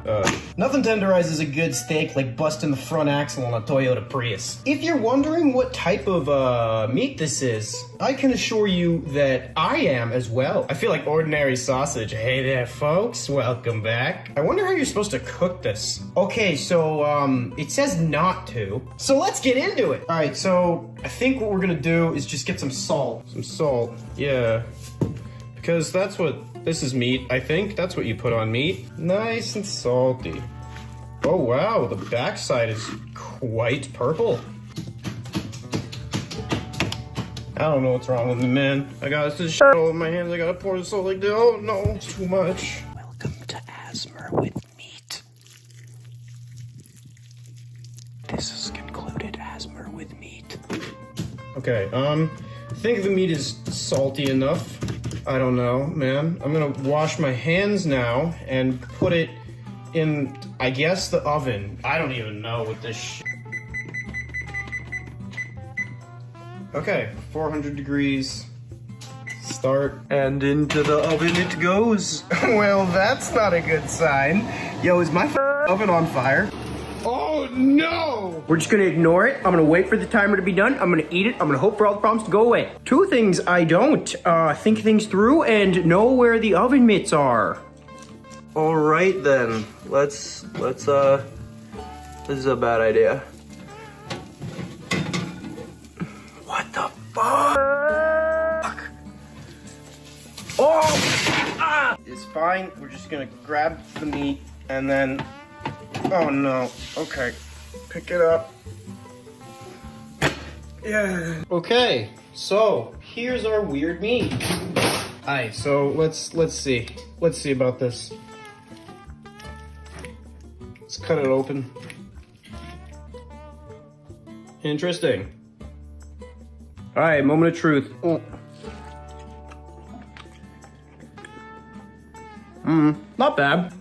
nothing tenderizes a good steak like busting the front axle on a Toyota Prius. If you're wondering what type of meat this is, I can assure you that I am as well. I feel like ordinary sausage. Hey there, folks. Welcome back. I wonder how you're supposed to cook this. Okay, so, it says not to. So let's get into it. All right, so I think what we're gonna do is just get some salt. Some salt, yeah. Because that's what, this is meat, I think. That's what you put on meat. Nice and salty. Oh wow, the backside is quite purple. I don't know what's wrong with me, man. I got this shit all over my hands. I gotta pour the salt like that. Oh no, it's too much. Welcome to ASMR with meat. This is concluded ASMR with meat. Okay, I think the meat is salty enough. I don't know, man. I'm gonna wash my hands now and put it in, I guess, the oven. I don't even know what this shit. Okay, 400 degrees. Start. And into the oven it goes. Well, that's not a good sign. Yo, is my oven on fire? Oh no! We're just gonna ignore it. I'm gonna wait for the timer to be done. I'm gonna eat it. I'm gonna hope for all the problems to go away. Two things I don't think things through and know where the oven mitts are. All right then. Let's this is a bad idea. What the fuck? Oh! Ah! It's fine. We're just gonna grab the meat and then. Oh no. Okay. Pick it up. Yeah. Okay. So here's our weird meat. Alright, so let's see. Let's see about this. Let's cut it open. Interesting. Alright, moment of truth. Not bad.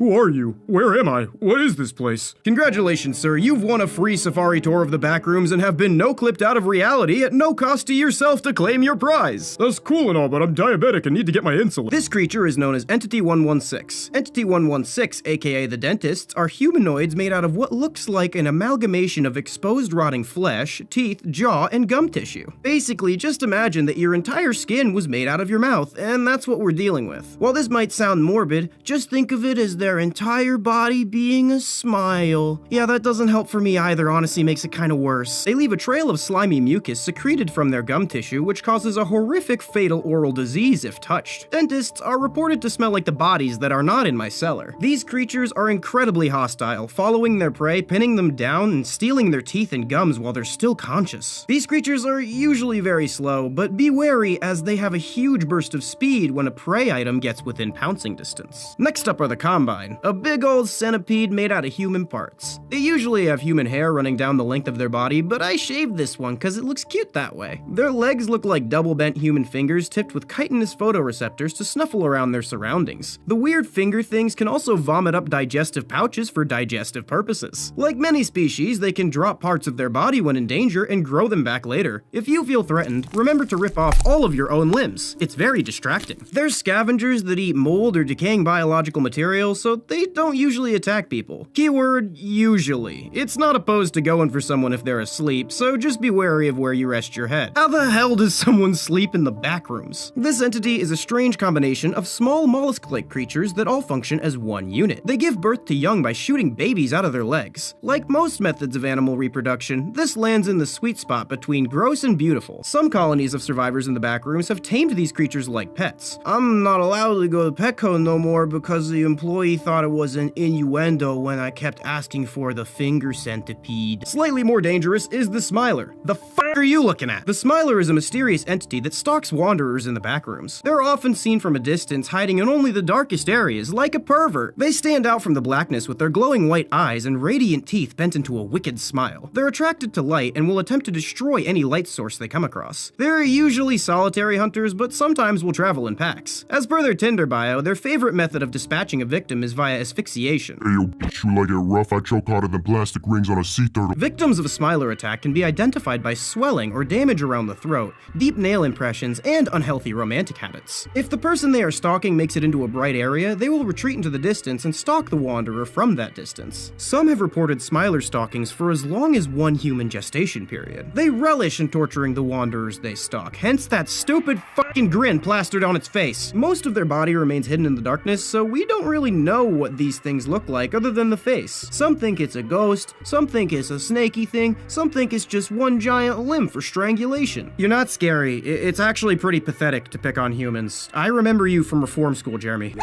Who are you? Where am I? What is this place? Congratulations, sir. You've won a free safari tour of the backrooms and have been no-clipped out of reality at no cost to yourself to claim your prize. That's cool and all, but I'm diabetic and need to get my insulin. This creature is known as Entity 116. Entity 116, aka the dentists, are humanoids made out of what looks like an amalgamation of exposed rotting flesh, teeth, jaw, and gum tissue. Basically, just imagine that your entire skin was made out of your mouth, and that's what we're dealing with. While this might sound morbid, just think of it as their entire body being a smile. Yeah, that doesn't help for me either, honestly makes it kinda worse. They leave a trail of slimy mucus secreted from their gum tissue, which causes a horrific fatal oral disease if touched. Dentists are reported to smell like the bodies that are not in my cellar. These creatures are incredibly hostile, following their prey, pinning them down, and stealing their teeth and gums while they're still conscious. These creatures are usually very slow, but be wary as they have a huge burst of speed when a prey item gets within pouncing distance. Next up are the Combine, a big old centipede made out of human parts. They usually have human hair running down the length of their body, but I shaved this one because it looks cute that way. Their legs look like double bent human fingers tipped with chitinous photoreceptors to snuffle around their surroundings. The weird finger things can also vomit up digestive pouches for digestive purposes. Like many species, they can drop parts of their body when in danger and grow them back later. If you feel threatened, remember to rip off all of your own limbs. It's very distracting. They're scavengers that eat mold or decaying biological material, so they don't usually attack people. Keyword, usually. It's not opposed to going for someone if they're asleep, so just be wary of where you rest your head. How the hell does someone sleep in the back rooms? This entity is a strange combination of small mollusk-like creatures that all function as one unit. They give birth to young by shooting babies out of their legs. Like most methods of animal reproduction, this lands in the sweet spot between gross and beautiful. Some colonies of survivors in the back rooms have tamed these creatures like pets. I'm not allowed to go to Petco no more because the employee thought it was an innuendo when I kept asking for the finger centipede. Slightly more dangerous is the Smiler. The fuck are you looking at? The Smiler is a mysterious entity that stalks wanderers in the back rooms. They're often seen from a distance, hiding in only the darkest areas, like a pervert. They stand out from the blackness with their glowing white eyes and radiant teeth bent into a wicked smile. They're attracted to light and will attempt to destroy any light source they come across. They're usually solitary hunters, but sometimes will travel in packs. As per their Tinder bio, their favorite method of dispatching a victim is via asphyxiation. Hey, yo, bitch, you like it rough? I choke harder than plastic rings on a sea turtle. Victims of a Smiler attack can be identified by swelling or damage around the throat, deep nail impressions, and unhealthy romantic habits. If the person they are stalking makes it into a bright area, they will retreat into the distance and stalk the wanderer from that distance. Some have reported Smiler stalkings for as long as one human gestation period. They relish in torturing the wanderers they stalk, hence that stupid fucking grin plastered on its face. Most of their body remains hidden in the darkness, so we don't really know what these things look like other than the face. Some think it's a ghost, some think it's a snaky thing, some think it's just one giant limb for strangulation. You're not scary. It's actually pretty pathetic to pick on humans. I remember you from reform school, Jeremy.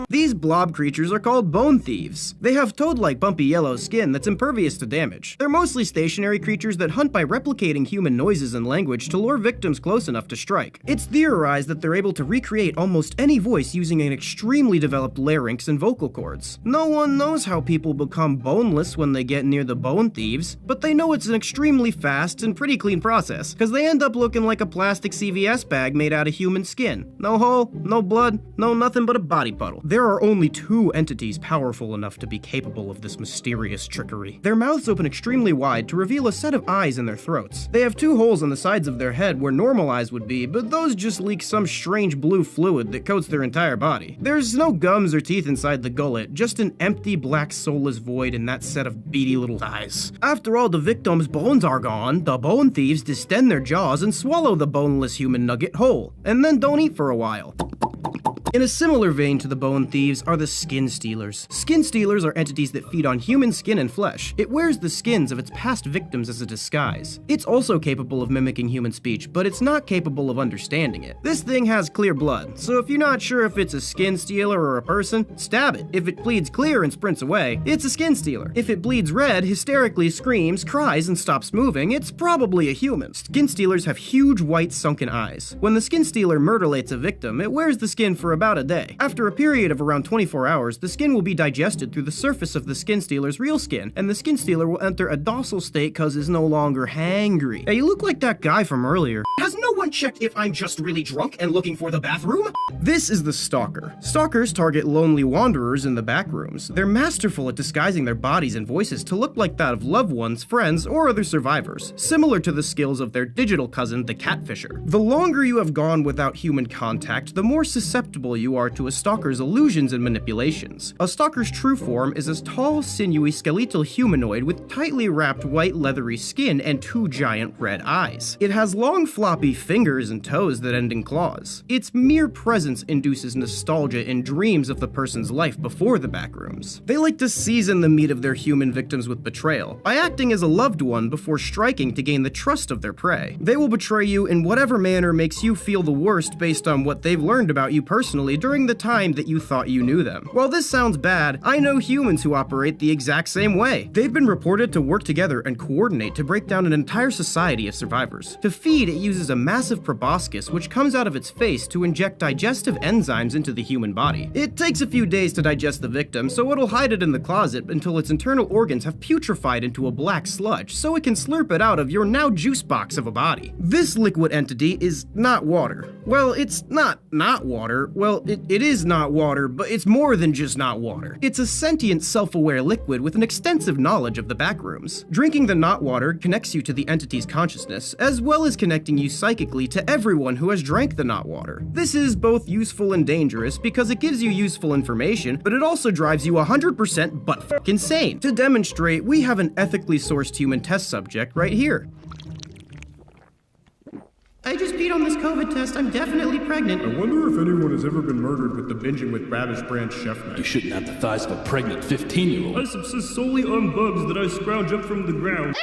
These blob creatures are called bone thieves. They have toad-like bumpy yellow skin that's impervious to damage. They're mostly stationary creatures that hunt by replicating human noises and language to lure victims close enough to strike. It's theorized that they're able to recreate almost any voice using an extremely developed larynx and vocal cords. No one knows how people become boneless when they get near the bone thieves, but they know it's an extremely fast and pretty clean process, because they end up looking like a plastic CVS bag made out of human skin. No hole, no blood, no nothing but a body puddle. There are only two entities powerful enough to be capable of this mysterious trickery. Their mouths open extremely wide to reveal a set of eyes in their throats. They have two holes on the sides of their head where normal eyes would be, but those just leak some strange blue fluid that coats their entire body. There's no gums or teeth inside the gullet, just an empty black soulless void in that set of beady little eyes. After all the victim's bones are gone, the bone thieves distend their jaws and swallow the boneless human nugget whole, and then don't eat for a while. In a similar vein to the bone thieves are the skin stealers. Skin stealers are entities that feed on human skin and flesh. It wears the skins of its past victims as a disguise. It's also capable of mimicking human speech, but it's not capable of understanding it. This thing has clear blood, so if you're not sure if it's a skin stealer or a person, stab it. If it bleeds clear and sprints away, it's a skin stealer. If it bleeds red, hysterically screams, cries, and stops moving, it's probably a human. Skin stealers have huge white sunken eyes. When the skin stealer mutilates a victim, it wears the skin for about a day. After a period of around 24 hours, the skin will be digested through the surface of the skin stealer's real skin, and the skin stealer will enter a docile state cause it's no longer hangry. Hey, you look like that guy from earlier. Has no one anyone checked if I'm just really drunk and looking for the bathroom? This is the Stalker. Stalkers target lonely wanderers in the back rooms. They're masterful at disguising their bodies and voices to look like that of loved ones, friends, or other survivors, similar to the skills of their digital cousin, the Catfisher. The longer you have gone without human contact, the more susceptible you are to a stalker's illusions and manipulations. A stalker's true form is a tall, sinewy, skeletal humanoid with tightly wrapped white leathery skin and 2 giant red eyes. It has long floppy fingers and toes that end in claws. Its mere presence induces nostalgia and dreams of the person's life before the backrooms. They like to season the meat of their human victims with betrayal, by acting as a loved one before striking to gain the trust of their prey. They will betray you in whatever manner makes you feel the worst based on what they've learned about you personally during the time that you thought you knew them. While this sounds bad, I know humans who operate the exact same way. They've been reported to work together and coordinate to break down an entire society of survivors. To feed, it uses a massive proboscis which comes out of its face to inject digestive enzymes into the human body. It takes a few days to digest the victim, so it'll hide it in the closet until its internal organs have putrefied into a black sludge, so it can slurp it out of your now juice box of a body. This liquid entity is not water. Well, it's not water. Well, it is not water, but it's more than just not water. It's a sentient, self-aware liquid with an extensive knowledge of the backrooms. Drinking the not water connects you to the entity's consciousness, as well as connecting you psychically to everyone who has drank the not water. This is both useful and dangerous because it gives you useful information, but it also drives you 100% butt insane. To demonstrate, we have an ethically sourced human test subject right here. I just peed on this COVID test. I'm definitely pregnant. I wonder if anyone has ever been murdered with the binging with Radish Branch chef knife. You shouldn't have the thighs of a pregnant 15-year-old. I subsist solely on bugs that I scrounge up from the ground.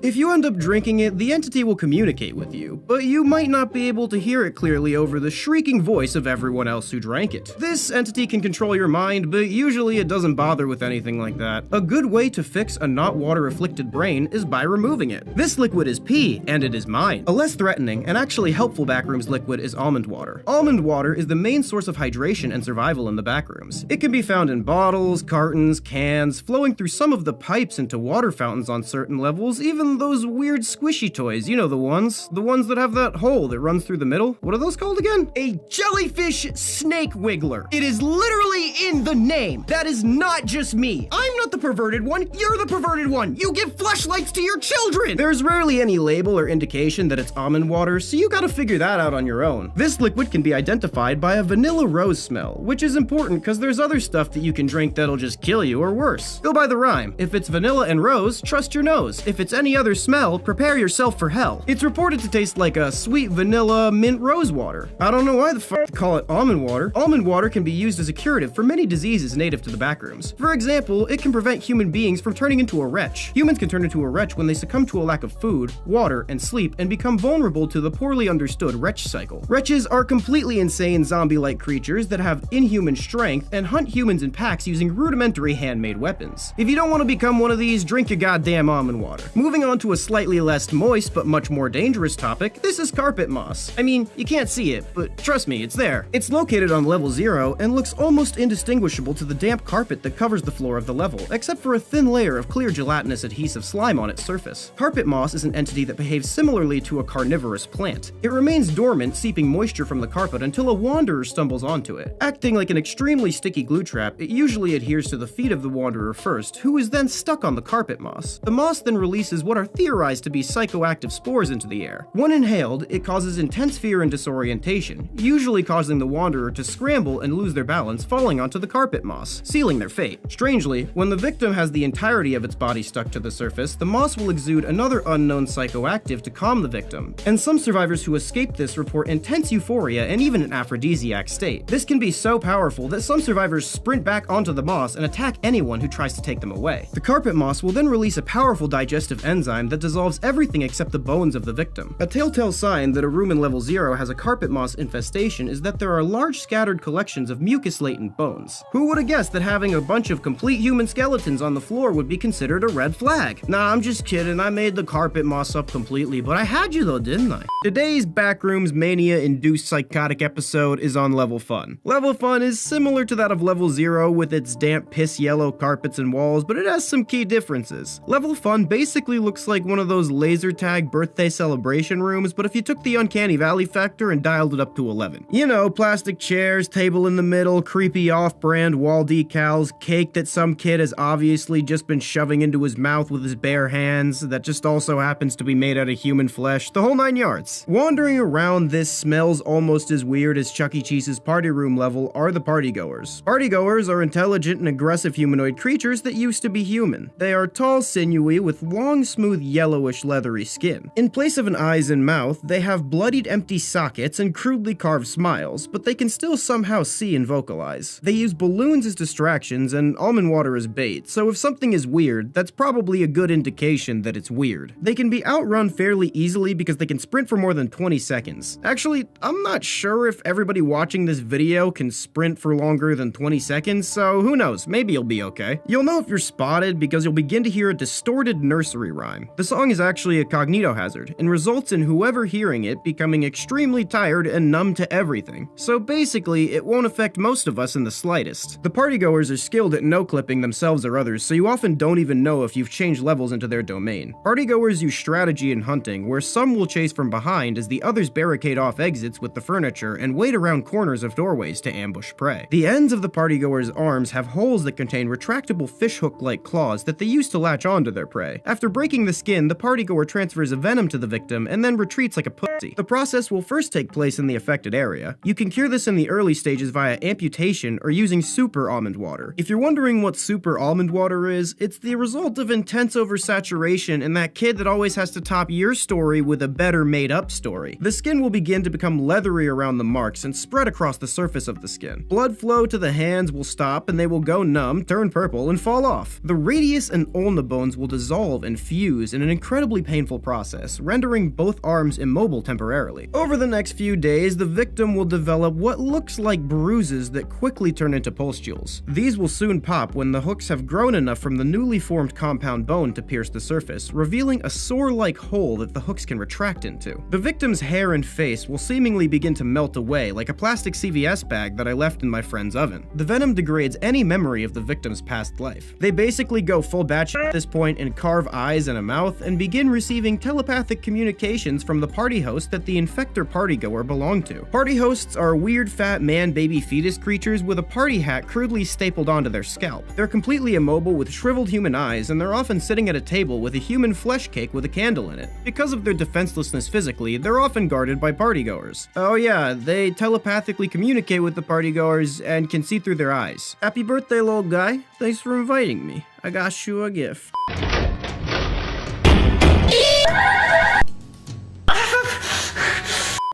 If you end up drinking it, the entity will communicate with you, but you might not be able to hear it clearly over the shrieking voice of everyone else who drank it. This entity can control your mind, but usually it doesn't bother with anything like that. A good way to fix a not water-afflicted brain is by removing it. This liquid is pee, and it is mine. A less threatening and actually helpful backrooms liquid is almond water. Almond water is the main source of hydration and survival in the backrooms. It can be found in bottles, cartons, cans, flowing through some of the pipes into water fountains on certain levels, even those weird squishy toys, you know the ones that have that hole that runs through the middle. What are those called again? A jellyfish snake wiggler. It is literally in the name. That is not just me. I'm not the perverted one. You're the perverted one. You give fleshlights to your children. There's rarely any label or indication that it's almond water, so you gotta figure that out on your own. This liquid can be identified by a vanilla rose smell, which is important because there's other stuff that you can drink that'll just kill you or worse. Go by the rhyme. If it's vanilla and rose, trust your nose. If it's any other smell, prepare yourself for hell. It's reported to taste like a sweet vanilla mint rose water. I don't know why the fuck they call it almond water. Almond water can be used as a curative for many diseases native to the backrooms. For example, it can prevent human beings from turning into a wretch. Humans can turn into a wretch when they succumb to a lack of food, water, and sleep and become vulnerable to the poorly understood wretch cycle. Wretches are completely insane zombie-like creatures that have inhuman strength and hunt humans in packs using rudimentary handmade weapons. If you don't want to become one of these, drink your goddamn almond water. Moving on to a slightly less moist but much more dangerous topic, this is carpet moss. I mean, you can't see it, but trust me, it's there. It's located on level 0 and looks almost indistinguishable to the damp carpet that covers the floor of the level, except for a thin layer of clear gelatinous adhesive slime on its surface. Carpet moss is an entity that behaves similarly to a carnivorous plant. It remains dormant, seeping moisture from the carpet until a wanderer stumbles onto it. Acting like an extremely sticky glue trap, it usually adheres to the feet of the wanderer first, who is then stuck on the carpet moss. The moss then releases what are theorized to be psychoactive spores into the air. When inhaled, it causes intense fear and disorientation, usually causing the wanderer to scramble and lose their balance, falling onto the carpet moss, sealing their fate. Strangely, when the victim has the entirety of its body stuck to the surface, the moss will exude another unknown psychoactive to calm the victim, and some survivors who escape this report intense euphoria and even an aphrodisiac state. This can be so powerful that some survivors sprint back onto the moss and attack anyone who tries to take them away. The carpet moss will then release a powerful digestive enzyme that dissolves everything except the bones of the victim. A telltale sign that a room in level 0 has a carpet moss infestation is that there are large scattered collections of mucus-laden bones. Who would have guessed that having a bunch of complete human skeletons on the floor would be considered a red flag? Nah, I'm just kidding, I made the carpet moss up completely, but I had you though, didn't I? Today's Backrooms Mania-induced psychotic episode is on Level Fun. Level Fun is similar to that of Level 0 with its damp piss yellow carpets and walls, but it has some key differences. Level Fun basically looks looks like one of those laser tag birthday celebration rooms, but if you took the Uncanny Valley factor and dialed it up to 11. You know, plastic chairs, table in the middle, creepy off-brand wall decals, cake that some kid has obviously just been shoving into his mouth with his bare hands that just also happens to be made out of human flesh, the whole 9 yards. Wandering around this smells almost as weird as Chuck E. Cheese's party room level are the partygoers. Partygoers are intelligent and aggressive humanoid creatures that used to be human. They are tall, sinewy, with long, smooth, yellowish, leathery skin. In place of an eyes and mouth, they have bloodied empty sockets and crudely carved smiles, but they can still somehow see and vocalize. They use balloons as distractions and almond water as bait, so if something is weird, that's probably a good indication that it's weird. They can be outrun fairly easily because they can sprint for more than 20 seconds. Actually, I'm not sure if everybody watching this video can sprint for longer than 20 seconds, so who knows, maybe you'll be okay. You'll know if you're spotted because you'll begin to hear a distorted nursery rhyme. The song is actually a cognitohazard and results in whoever hearing it becoming extremely tired and numb to everything. So basically, it won't affect most of us in the slightest. The partygoers are skilled at no-clipping themselves or others, so you often don't even know if you've changed levels into their domain. Partygoers use strategy in hunting, where some will chase from behind as the others barricade off exits with the furniture and wait around corners of doorways to ambush prey. The ends of the partygoers' arms have holes that contain retractable fishhook-like claws that they use to latch onto their prey. After breaking the skin, the partygoer transfers a venom to the victim and then retreats like a pussy. The process will first take place in the affected area. You can cure this in the early stages via amputation or using super almond water. If you're wondering what super almond water is, it's the result of intense oversaturation and that kid that always has to top your story with a better made-up story. The skin will begin to become leathery around the marks and spread across the surface of the skin. Blood flow to the hands will stop and they will go numb, turn purple, and fall off. The radius and ulna bones will dissolve and fuse in an incredibly painful process, rendering both arms immobile temporarily. Over the next few days, the victim will develop what looks like bruises that quickly turn into pustules. These will soon pop when the hooks have grown enough from the newly formed compound bone to pierce the surface, revealing a sore-like hole that the hooks can retract into. The victim's hair and face will seemingly begin to melt away like a plastic CVS bag that I left in my friend's oven. The venom degrades any memory of the victim's past life. They basically go full batch at this point and carve eyes and a mouth and begin receiving telepathic communications from the party host that the infector partygoer belonged to. Party hosts are weird fat man-baby fetus creatures with a party hat crudely stapled onto their scalp. They're completely immobile with shriveled human eyes, and they're often sitting at a table with a human flesh cake with a candle in it. Because of their defenselessness physically, they're often guarded by partygoers. Oh yeah, they telepathically communicate with the partygoers and can see through their eyes. Happy birthday, little guy. Thanks for inviting me. I got you a gift.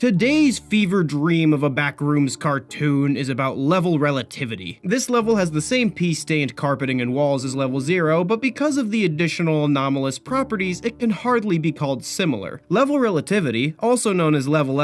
Today's fever dream of a Backrooms cartoon is about level relativity. This level has the same pea-stained carpeting and walls as level 0, but because of the additional anomalous properties, it can hardly be called similar. Level relativity, also known as level,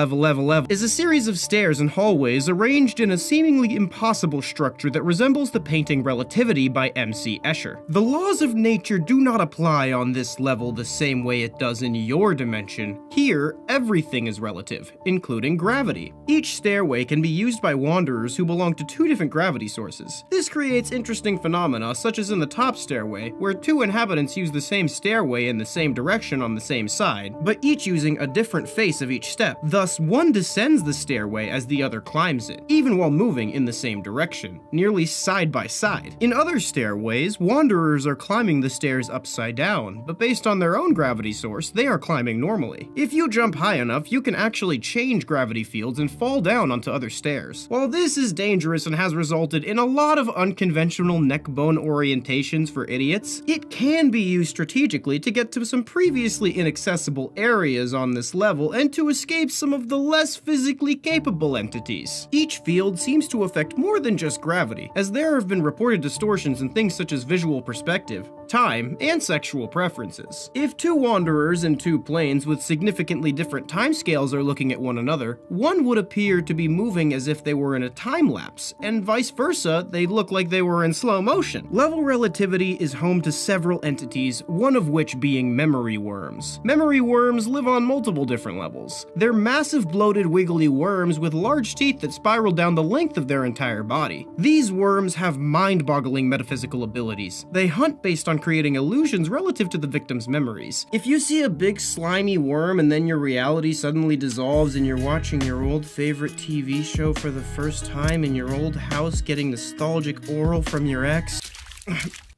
is a series of stairs and hallways arranged in a seemingly impossible structure that resembles the painting Relativity by M.C. Escher. The laws of nature do not apply on this level the same way it does in your dimension. Here, everything is relative, including gravity. Each stairway can be used by wanderers who belong to 2 different gravity sources. This creates interesting phenomena, such as in the top stairway, where 2 inhabitants use the same stairway in the same direction on the same side, but each using a different face of each step. Thus, one descends the stairway as the other climbs it, even while moving in the same direction, nearly side by side. In other stairways, wanderers are climbing the stairs upside down, but based on their own gravity source, they are climbing normally. If you jump high enough, you can actually change gravity fields and fall down onto other stairs. While this is dangerous and has resulted in a lot of unconventional neck bone orientations for idiots, it can be used strategically to get to some previously inaccessible areas on this level and to escape some of the less physically capable entities. Each field seems to affect more than just gravity, as there have been reported distortions in things such as visual perspective, time, and sexual preferences. If 2 wanderers in 2 planes with significantly different timescales are looking at one another, one would appear to be moving as if they were in a time lapse, and vice versa, they look like they were in slow motion. Level relativity is home to several entities, one of which being memory worms. Memory worms live on multiple different levels. They're massive bloated wiggly worms with large teeth that spiral down the length of their entire body. These worms have mind-boggling metaphysical abilities. They hunt based on on creating illusions relative to the victim's memories. If you see a big slimy worm and then your reality suddenly dissolves and you're watching your old favorite TV show for the first time in your old house getting nostalgic oral from your ex,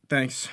thanks.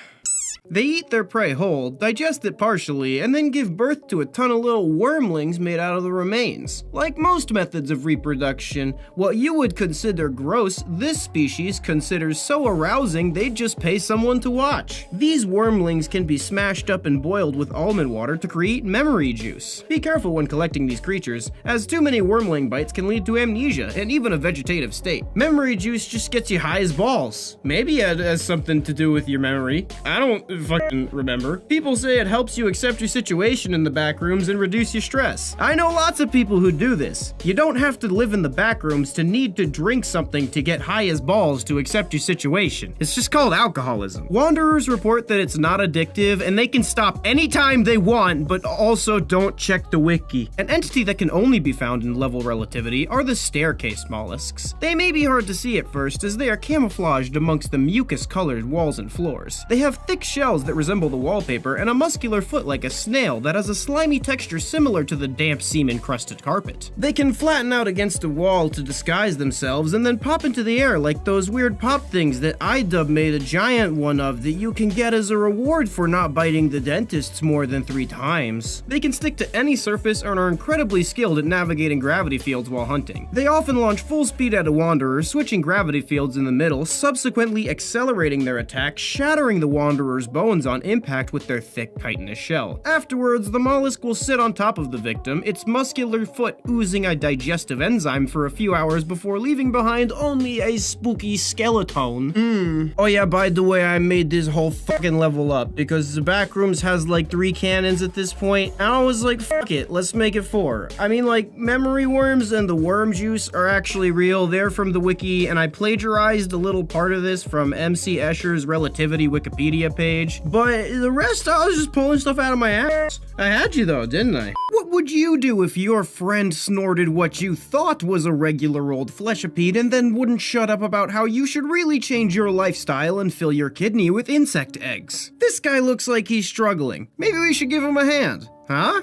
They eat their prey whole, digest it partially, and then give birth to a ton of little wormlings made out of the remains. Like most methods of reproduction, what you would consider gross, this species considers so arousing they'd just pay someone to watch. These wormlings can be smashed up and boiled with almond water to create memory juice. Be careful when collecting these creatures, as too many wormling bites can lead to amnesia and even a vegetative state. Memory juice just gets you high as balls. Maybe it has something to do with your memory. I don't fucking remember. People say it helps you accept your situation in the back rooms and reduce your stress. I know lots of people who do this. You don't have to live in the back rooms to need to drink something to get high as balls to accept your situation. It's just called alcoholism. Wanderers report that it's not addictive and they can stop anytime they want, but also don't check the wiki. An entity that can only be found in level relativity are the staircase mollusks. They may be hard to see at first as they are camouflaged amongst the mucus-colored walls and floors. They have thick shells that resemble the wallpaper and a muscular foot like a snail that has a slimy texture similar to the damp semen-crusted carpet. They can flatten out against a wall to disguise themselves and then pop into the air like those weird pop things that iDub made a giant one of that you can get as a reward for not biting the dentists more than 3 times. They can stick to any surface and are incredibly skilled at navigating gravity fields while hunting. They often launch full speed at a wanderer, switching gravity fields in the middle, subsequently accelerating their attack, shattering the wanderer's bones on impact with their thick chitinous shell. Afterwards, the mollusk will sit on top of the victim, its muscular foot oozing a digestive enzyme for a few hours before leaving behind only a spooky skeleton. Oh yeah, by the way, I made this whole fucking level up because the backrooms has like 3 cannons at this point, and I was like, fuck it, let's make it 4. I mean, like, memory worms and the worm juice are actually real. They're from the wiki, and I plagiarized a little part of this from MC Escher's Relativity Wikipedia page. But the rest, I was just pulling stuff out of my ass. I had you though, didn't I? What would you do if your friend snorted what you thought was a regular old fleshipede and then wouldn't shut up about how you should really change your lifestyle and fill your kidney with insect eggs? This guy looks like he's struggling. Maybe we should give him a hand. Huh?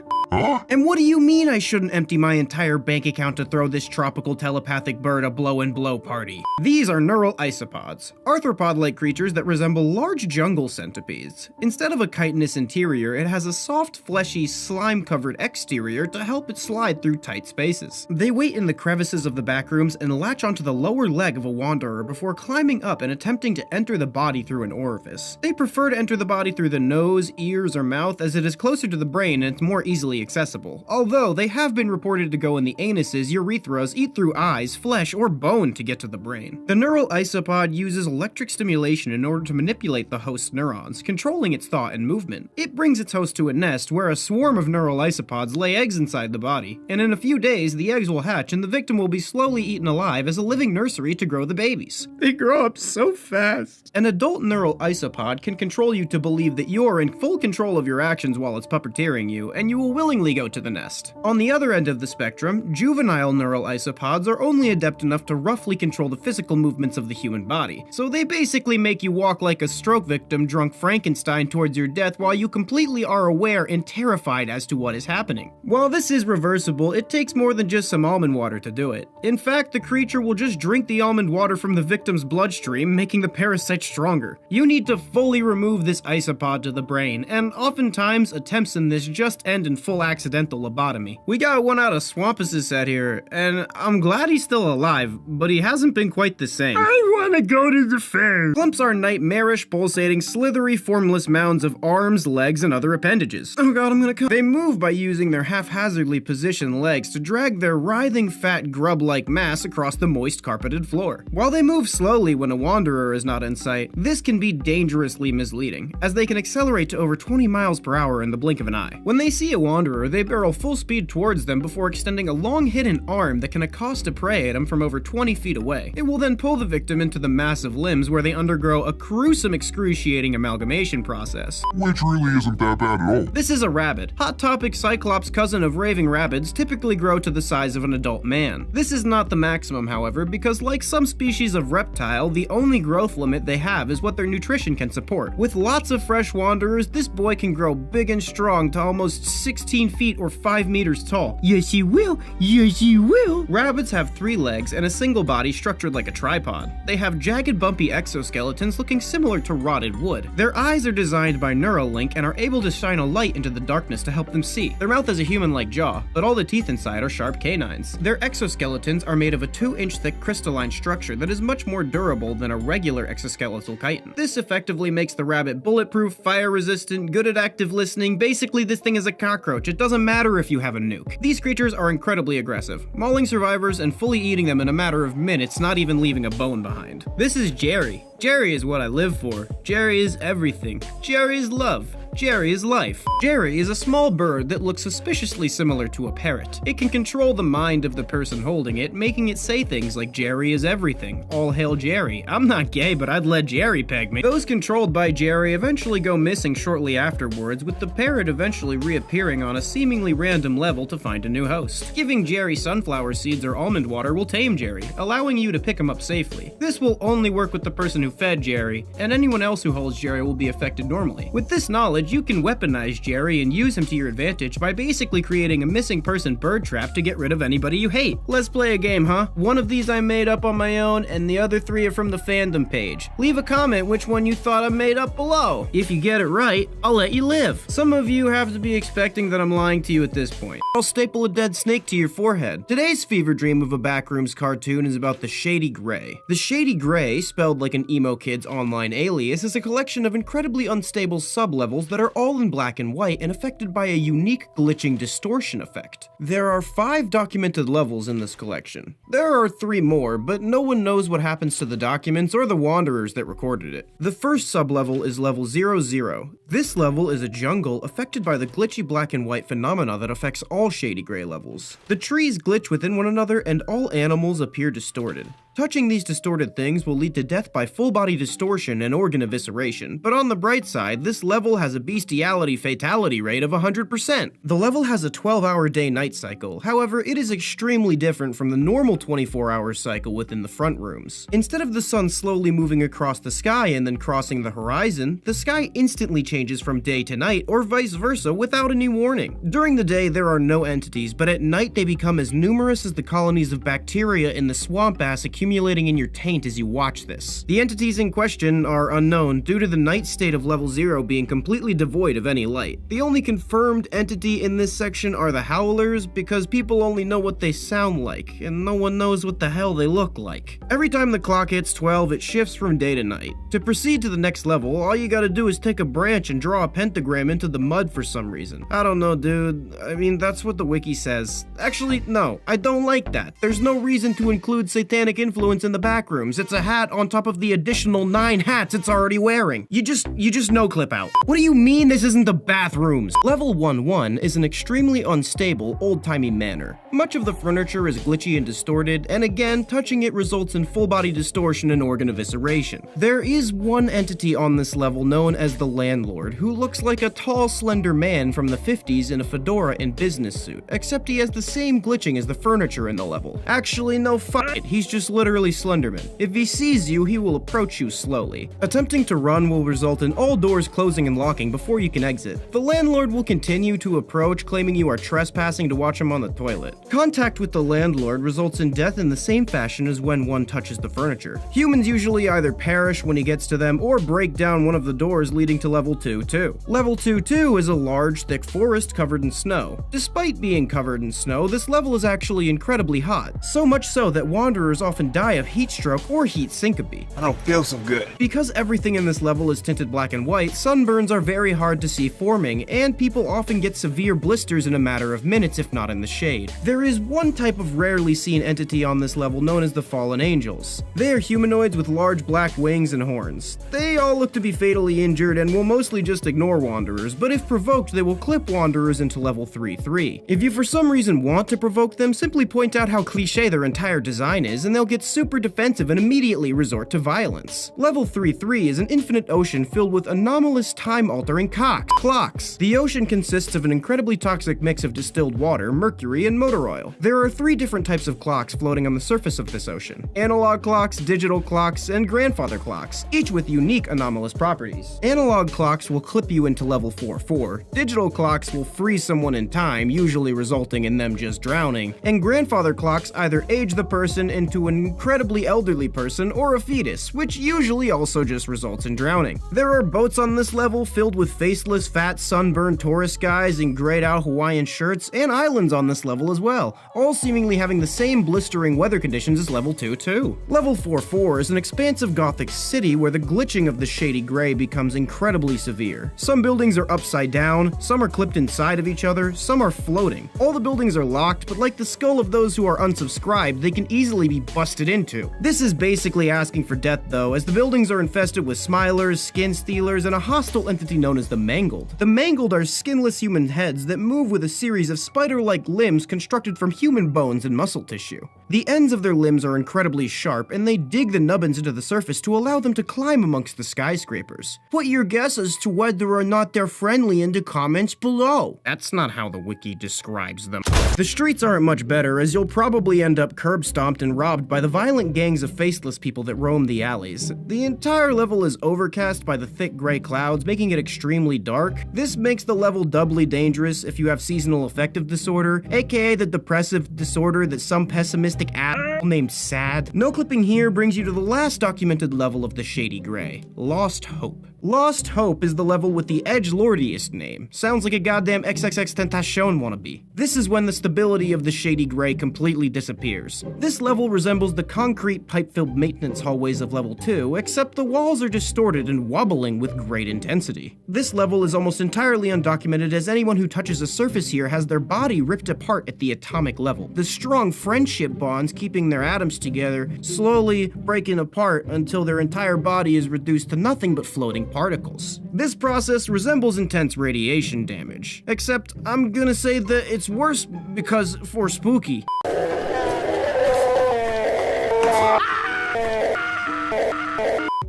And what do you mean I shouldn't empty my entire bank account to throw this tropical telepathic bird a blow-and-blow party? These are neural isopods, arthropod-like creatures that resemble large jungle centipedes. Instead of a chitinous interior, it has a soft, fleshy, slime-covered exterior to help it slide through tight spaces. They wait in the crevices of the backrooms and latch onto the lower leg of a wanderer before climbing up and attempting to enter the body through an orifice. They prefer to enter the body through the nose, ears, or mouth as it is closer to the brain and it's more easily accessible, although they have been reported to go in the anuses, urethras, eat through eyes, flesh, or bone to get to the brain. The neural isopod uses electric stimulation in order to manipulate the host's neurons, controlling its thought and movement. It brings its host to a nest where a swarm of neural isopods lay eggs inside the body, and in a few days the eggs will hatch and the victim will be slowly eaten alive as a living nursery to grow the babies. They grow up so fast. An adult neural isopod can control you to believe that you're in full control of your actions while it's puppeteering you, and you will willingly go to the nest. On the other end of the spectrum, juvenile neural isopods are only adept enough to roughly control the physical movements of the human body, so they basically make you walk like a stroke victim drunk Frankenstein towards your death while you completely are aware and terrified as to what is happening. While this is reversible, it takes more than just some almond water to do it. In fact, the creature will just drink the almond water from the victim's bloodstream, making the parasite stronger. You need to fully remove this isopod to the brain, and oftentimes attempts in this just end in full accidental lobotomy. We got one out of Swampus's set here, and I'm glad he's still alive, but he hasn't been quite the same. I wanna go to the fair. Clumps are nightmarish, pulsating, slithery, formless mounds of arms, legs, and other appendages. Oh god, I'm gonna come. They move by using their haphazardly positioned legs to drag their writhing, fat, grub-like mass across the moist, carpeted floor. While they move slowly when a wanderer is not in sight, this can be dangerously misleading, as they can accelerate to over 20 miles per hour in the blink of an eye. When they see a wanderer, they barrel full speed towards them before extending a long hidden arm that can accost a prey at them from over 20 feet away. It will then pull the victim into the the massive limbs where they undergo a gruesome, excruciating amalgamation process. Which really isn't that bad at all. This is a rabbit. Hot Topic Cyclops cousin of raving rabbits typically grow to the size of an adult man. This is not the maximum, however, because like some species of reptile, the only growth limit they have is what their nutrition can support. With lots of fresh wanderers, this boy can grow big and strong to almost 16 feet or 5 meters tall. Yes, he will. Yes, he will. Rabbits have 3 legs and a single body structured like a tripod. They have jagged, bumpy exoskeletons looking similar to rotted wood. Their eyes are designed by Neuralink and are able to shine a light into the darkness to help them see. Their mouth has a human-like jaw, but all the teeth inside are sharp canines. Their exoskeletons are made of a 2-inch thick crystalline structure that is much more durable than a regular exoskeletal chitin. This effectively makes the rabbit bulletproof, fire-resistant, good at active listening. Basically, this thing is a cockroach. It doesn't matter if you have a nuke. These creatures are incredibly aggressive, mauling survivors and fully eating them in a matter of minutes, not even leaving a bone behind. This is Jerry. Jerry is what I live for. Jerry is everything. Jerry is love. Jerry is life. Jerry is a small bird that looks suspiciously similar to a parrot. It can control the mind of the person holding it, making it say things like Jerry is everything. All hail Jerry. I'm not gay, but I'd let Jerry peg me. Those controlled by Jerry eventually go missing shortly afterwards, with the parrot eventually reappearing on a seemingly random level to find a new host. Giving Jerry sunflower seeds or almond water will tame Jerry, allowing you to pick him up safely. This will only work with the person who fed Jerry, and anyone else who holds Jerry will be affected normally. With this knowledge, you can weaponize Jerry and use him to your advantage by basically creating a missing person bird trap to get rid of anybody you hate. Let's play a game, huh? One of these I made up on my own, and the other 3 are from the fandom page. Leave a comment which one you thought I made up below. If you get it right, I'll let you live. Some of you have to be expecting that I'm lying to you at this point. I'll staple a dead snake to your forehead. Today's fever dream of a Backrooms cartoon is about the Shady Gray. The Shady Gray, spelled like an emo kid's online alias, is a collection of incredibly unstable sublevels that are all in black and white and affected by a unique glitching distortion effect. There are 5 documented levels in this collection. There are 3 more, but no one knows what happens to the documents or the wanderers that recorded it. The first sublevel is level 00. This level is a jungle affected by the glitchy black and white phenomena that affects all Shady Gray levels. The trees glitch within one another and all animals appear distorted. Touching these distorted things will lead to death by full-body distortion and organ evisceration, but on the bright side, this level has a bestiality fatality rate of 100%. The level has a 12-hour day-night cycle, however, it is extremely different from the normal 24-hour cycle within the front rooms. Instead of the sun slowly moving across the sky and then crossing the horizon, the sky instantly changes from day to night, or vice versa, without any warning. During the day, there are no entities, but at night they become as numerous as the colonies of bacteria in the swamp ass accumulating in your taint as you watch this. The entities in question are unknown due to the night state of level 0 being completely devoid of any light. The only confirmed entity in this section are the howlers, because people only know what they sound like, and no one knows what the hell they look like. Every time the clock hits 12, it shifts from day to night. To proceed to the next level, all you gotta do is take a branch and draw a pentagram into the mud for some reason. I don't know, dude. I mean, that's what the wiki says. Actually, no, I don't like that. There's no reason to include satanic influence in the Backrooms. It's a hat on top of the additional 9 hats it's already wearing. You just no clip out. What do you mean this isn't the bathrooms? Level 1-1 is an extremely unstable, old-timey manor. Much of the furniture is glitchy and distorted, and again, touching it results in full-body distortion and organ evisceration. There is one entity on this level known as the Landlord, who looks like a tall, slender man from the 50s in a fedora and business suit, except he has the same glitching as the furniture in the level. Actually, no fight, he's just literally Slenderman. If he sees you, he will approach you slowly. Attempting to run will result in all doors closing and locking before you can exit. The Landlord will continue to approach, claiming you are trespassing to watch him on the toilet. Contact with the Landlord results in death in the same fashion as when one touches the furniture. Humans usually either perish when he gets to them or break down one of the doors leading to level 2-2. Level 2-2 is a large, thick forest covered in snow. Despite being covered in snow, this level is actually incredibly hot, so much so that wanderers often die of heat stroke or heat syncope. I don't feel so good. Because everything in this level is tinted black and white, sunburns are very hard to see forming, and people often get severe blisters in a matter of minutes if not in the shade. There is one type of rarely seen entity on this level known as the Fallen Angels. They are humanoids with large black wings and horns. They all look to be fatally injured and will mostly just ignore wanderers, but if provoked they will clip wanderers into level 3-3. If you for some reason want to provoke them, simply point out how cliche their entire design is and they'll give get super defensive and immediately resort to violence. Level 3-3 is an infinite ocean filled with anomalous time-altering clocks. The ocean consists of an incredibly toxic mix of distilled water, mercury, and motor oil. There are 3 different types of clocks floating on the surface of this ocean: analog clocks, digital clocks, and grandfather clocks, each with unique anomalous properties. Analog clocks will clip you into level 4-4, digital clocks will freeze someone in time, usually resulting in them just drowning, and grandfather clocks either age the person into an incredibly elderly person or a fetus, which usually also just results in drowning. There are boats on this level filled with faceless, fat, sunburned tourist guys in grayed out Hawaiian shirts, and islands on this level as well, all seemingly having the same blistering weather conditions as level 2-2. Level 4-4 is an expansive gothic city where the glitching of the shady gray becomes incredibly severe. Some buildings are upside down, some are clipped inside of each other, some are floating. All the buildings are locked, but like the skull of those who are unsubscribed, they can easily be busted into. This is basically asking for death though, as the buildings are infested with smilers, skin stealers, and a hostile entity known as the Mangled. The Mangled are skinless human heads that move with a series of spider-like limbs constructed from human bones and muscle tissue. The ends of their limbs are incredibly sharp, and they dig the nubbins into the surface to allow them to climb amongst the skyscrapers. Put your guess as to whether or not they're friendly in the comments below. That's not how the wiki describes them. The streets aren't much better, as you'll probably end up curb stomped and robbed by the violent gangs of faceless people that roam the alleys. The entire level is overcast by the thick gray clouds, making it extremely dark. This makes the level doubly dangerous if you have seasonal affective disorder, aka the depressive disorder that some pessimistic asshole named Sad. No clipping here brings you to the last documented level of the Shady Gray, Lost Hope. Lost Hope is the level with the edgelordiest name. Sounds like a goddamn XXXTentacion wannabe. This is when the stability of the Shady Gray completely disappears. This level resembles the concrete pipe-filled maintenance hallways of level 2, except the walls are distorted and wobbling with great intensity. This level is almost entirely undocumented, as anyone who touches the surface here has their body ripped apart at the atomic level. The strong friendship bonds keeping their atoms together slowly breaking apart until their entire body is reduced to nothing but floating particles. This process resembles intense radiation damage, except I'm gonna say that it's worse because for spooky.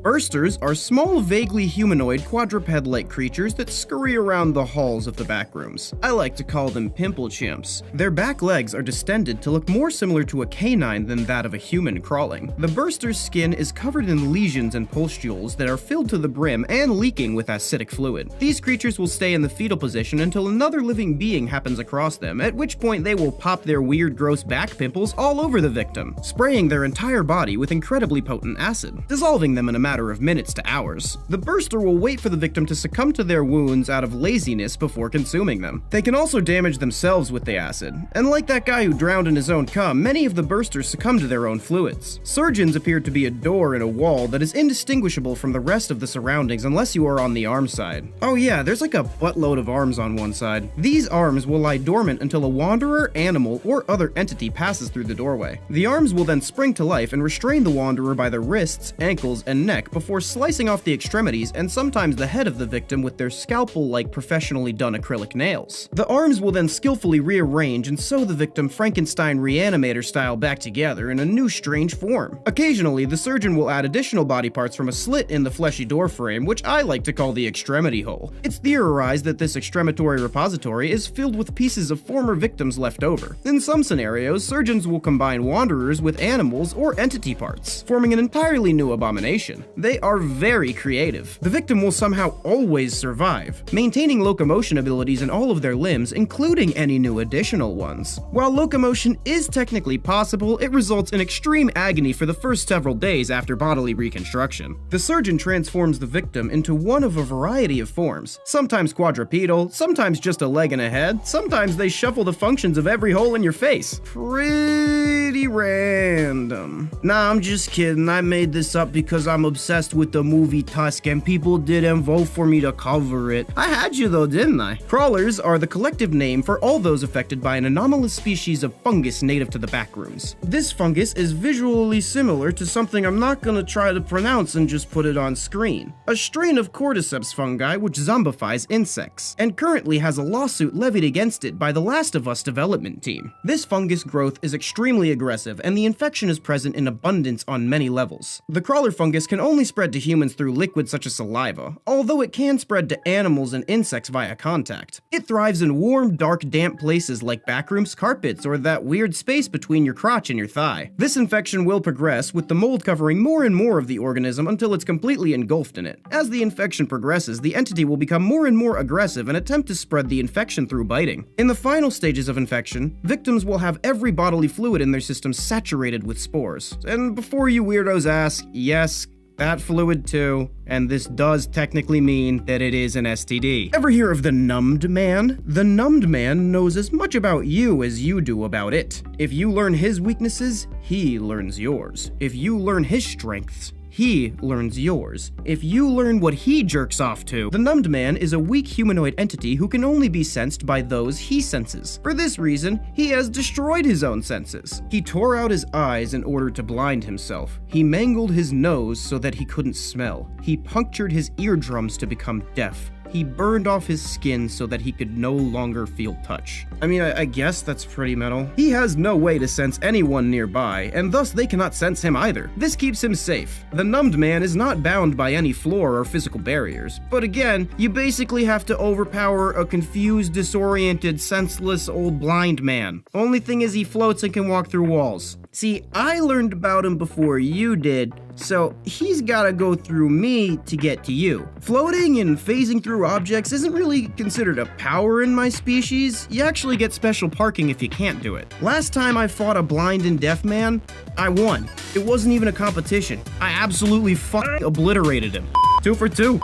Bursters are small, vaguely humanoid, quadruped-like creatures that scurry around the halls of the backrooms. I like to call them pimple chimps. Their back legs are distended to look more similar to a canine than that of a human crawling. The burster's skin is covered in lesions and pustules that are filled to the brim and leaking with acidic fluid. These creatures will stay in the fetal position until another living being happens across them, at which point they will pop their weird, gross back pimples all over the victim, spraying their entire body with incredibly potent acid, dissolving them in a matter of minutes to hours. The burster will wait for the victim to succumb to their wounds out of laziness before consuming them. They can also damage themselves with the acid, and like that guy who drowned in his own cum, many of the bursters succumb to their own fluids. Surgeons appear to be a door in a wall that is indistinguishable from the rest of the surroundings unless you are on the arm side. Oh yeah, there's like a buttload of arms on one side. These arms will lie dormant until a wanderer, animal, or other entity passes through the doorway. The arms will then spring to life and restrain the wanderer by the wrists, ankles, and neck before slicing off the extremities and sometimes the head of the victim with their scalpel-like professionally done acrylic nails. The arms will then skillfully rearrange and sew the victim Frankenstein Reanimator style back together in a new strange form. Occasionally, the surgeon will add additional body parts from a slit in the fleshy door frame, which I like to call the extremity hole. It's theorized that this extremitory repository is filled with pieces of former victims left over. In some scenarios, surgeons will combine wanderers with animals or entity parts, forming an entirely new abomination. They are very creative. The victim will somehow always survive, maintaining locomotion abilities in all of their limbs, including any new additional ones. While locomotion is technically possible, it results in extreme agony for the first several days after bodily reconstruction. The surgeon transforms the victim into one of a variety of forms, sometimes quadrupedal, sometimes just a leg and a head, sometimes they shuffle the functions of every hole in your face. Pretty random. Nah, I'm just kidding. I made this up because I'm obsessed obsessed with the movie Tusk and people didn't vote for me to cover it. I had you though, didn't I? Crawlers are the collective name for all those affected by an anomalous species of fungus native to the backrooms. This fungus is visually similar to something I'm not gonna try to pronounce and just put it on screen. A strain of cordyceps fungi which zombifies insects, and currently has a lawsuit levied against it by the Last of Us development team. This fungus growth is extremely aggressive, and the infection is present in abundance on many levels. The crawler fungus can only spread to humans through liquids such as saliva, although it can spread to animals and insects via contact. It thrives in warm, dark, damp places like backrooms carpets or that weird space between your crotch and your thigh. This infection will progress, with the mold covering more and more of the organism until it's completely engulfed in it. As the infection progresses, the entity will become more and more aggressive and attempt to spread the infection through biting. In the final stages of infection, victims will have every bodily fluid in their system saturated with spores. And before you weirdos ask, yes, that fluid too, and this does technically mean that it is an STD. Ever hear of the numbed man? The numbed man knows as much about you as you do about it. If you learn his weaknesses, he learns yours. If you learn his strengths, he learns yours. If you learn what he jerks off to, the numbed man is a weak humanoid entity who can only be sensed by those he senses. For this reason, he has destroyed his own senses. He tore out his eyes in order to blind himself. He mangled his nose so that he couldn't smell. He punctured his eardrums to become deaf. He burned off his skin so that he could no longer feel touch. I mean, I guess that's pretty metal. He has no way to sense anyone nearby, and thus they cannot sense him either. This keeps him safe. The numbed man is not bound by any floor or physical barriers. But again, you basically have to overpower a confused, disoriented, senseless old blind man. Only thing is he floats and can walk through walls. See, I learned about him before you did, so he's gotta go through me to get to you. Floating and phasing through objects isn't really considered a power in my species. You actually get special parking if you can't do it. Last time I fought a blind and deaf man, I won. It wasn't even a competition. I absolutely fucking obliterated him. 2 for 2.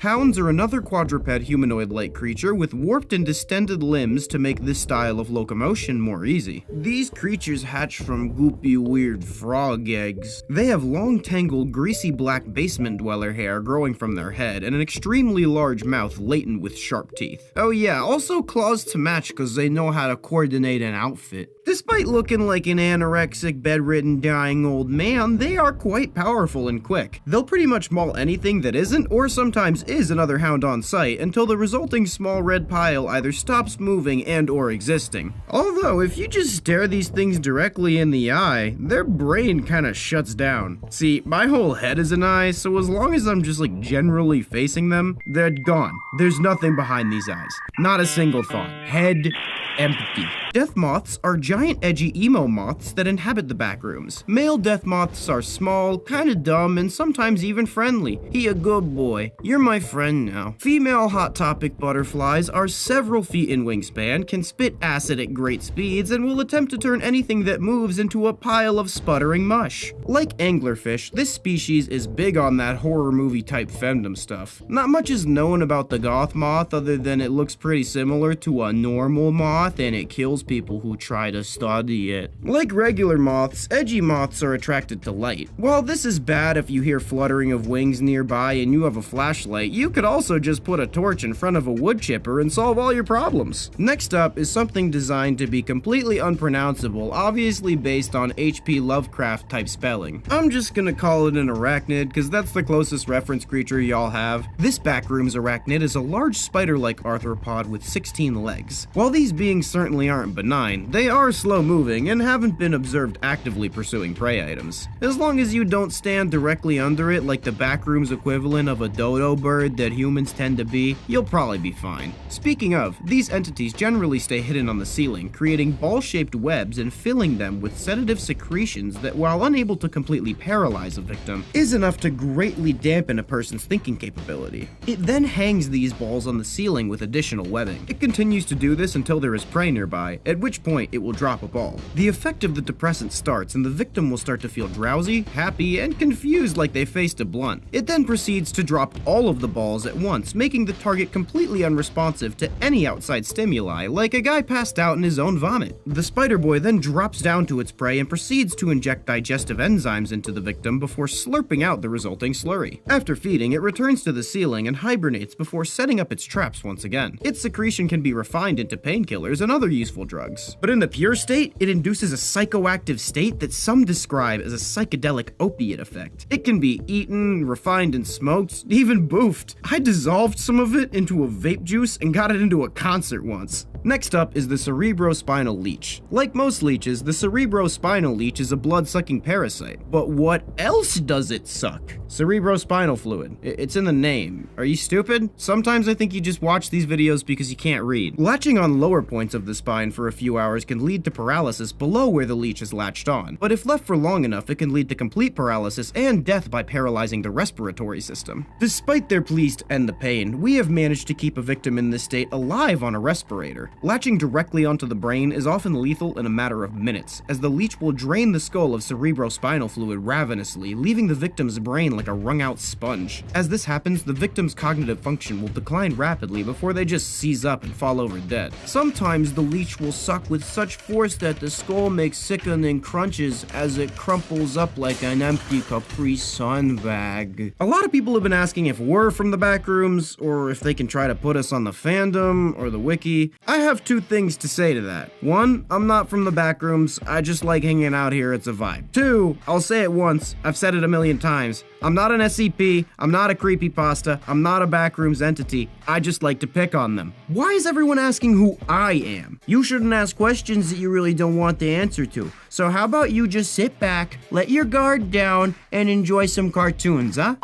Hounds are another quadruped humanoid-like creature with warped and distended limbs to make this style of locomotion more easy. These creatures hatch from goopy, weird frog eggs. They have long, tangled, greasy black basement dweller hair growing from their head and an extremely large mouth laden with sharp teeth. Oh yeah, also claws to match because they know how to coordinate an outfit. Despite looking like an anorexic, bedridden, dying old man, they are quite powerful and quick. They'll pretty much maul anything that isn't, or sometimes is, another hound on sight until the resulting small red pile either stops moving and or existing. Although, if you just stare these things directly in the eye, their brain kinda shuts down. See, my whole head is an eye, so as long as I'm just like generally facing them, they're gone. There's nothing behind these eyes. Not a single thought. Head empty. Death moths are giant edgy emo moths that inhabit the backrooms. Male death moths are small, kinda dumb, and sometimes even friendly. He a good boy. You're my friend now. Female Hot Topic butterflies are several feet in wingspan, can spit acid at great speeds, and will attempt to turn anything that moves into a pile of sputtering mush. Like anglerfish, this species is big on that horror movie type femdom stuff. Not much is known about the goth moth other than it looks pretty similar to a normal moth and it kills people who try to study it. Like regular moths, edgy moths are attracted to light. While this is bad if you hear fluttering of wings nearby and you have a flashlight, you could also just put a torch in front of a wood chipper and solve all your problems. Next up is something designed to be completely unpronounceable, obviously based on H.P. Lovecraft type spelling. I'm just gonna call it an arachnid because that's the closest reference creature y'all have. This backroom's arachnid is a large spider-like arthropod with 16 legs. While these beings certainly aren't benign, they are slow-moving and haven't been observed actively pursuing prey items. As long as you don't stand directly under it like the backroom's equivalent of a dodo bird that humans tend to be, you'll probably be fine. Speaking of, these entities generally stay hidden on the ceiling, creating ball-shaped webs and filling them with sedative secretions that, while unable to completely paralyze a victim, is enough to greatly dampen a person's thinking capability. It then hangs these balls on the ceiling with additional webbing. It continues to do this until there is there's prey nearby, at which point it will drop a ball. The effect of the depressant starts and the victim will start to feel drowsy, happy, and confused like they faced a blunt. It then proceeds to drop all of the balls at once, making the target completely unresponsive to any outside stimuli, like a guy passed out in his own vomit. The spider boy then drops down to its prey and proceeds to inject digestive enzymes into the victim before slurping out the resulting slurry. After feeding, it returns to the ceiling and hibernates before setting up its traps once again. Its secretion can be refined into painkillers and other useful drugs. But in the pure state, it induces a psychoactive state that some describe as a psychedelic opiate effect. It can be eaten, refined and smoked, even boofed. I dissolved some of it into a vape juice and got it into a concert once. Next up is the cerebrospinal leech. Like most leeches, the cerebrospinal leech is a blood-sucking parasite. But what else does it suck? Cerebrospinal fluid. It's in the name. Are you stupid? Sometimes I think you just watch these videos because you can't read. Latching on lower points of the spine for a few hours can lead to paralysis below where the leech is latched on. But if left for long enough, it can lead to complete paralysis and death by paralyzing the respiratory system. Despite their pleas to end the pain, we have managed to keep a victim in this state alive on a respirator. Latching directly onto the brain is often lethal in a matter of minutes, as the leech will drain the skull of cerebrospinal fluid ravenously, leaving the victim's brain like a wrung-out sponge. As this happens, the victim's cognitive function will decline rapidly before they just seize up and fall over dead. Sometimes the leech will suck with such force that the skull makes sickening crunches as it crumples up like an empty Capri Sun bag. A lot of people have been asking if we're from the backrooms, or if they can try to put us on the fandom or the wiki. I have two things to say to that. One, I'm not from the backrooms, I just like hanging out here, it's a vibe. Two, I'll say it once, I've said it a million times, I'm not an SCP, I'm not a creepypasta, I'm not a backrooms entity, I just like to pick on them. Why is everyone asking who I am? You shouldn't ask questions that you really don't want the answer to. So how about you just sit back, let your guard down, and enjoy some cartoons, huh?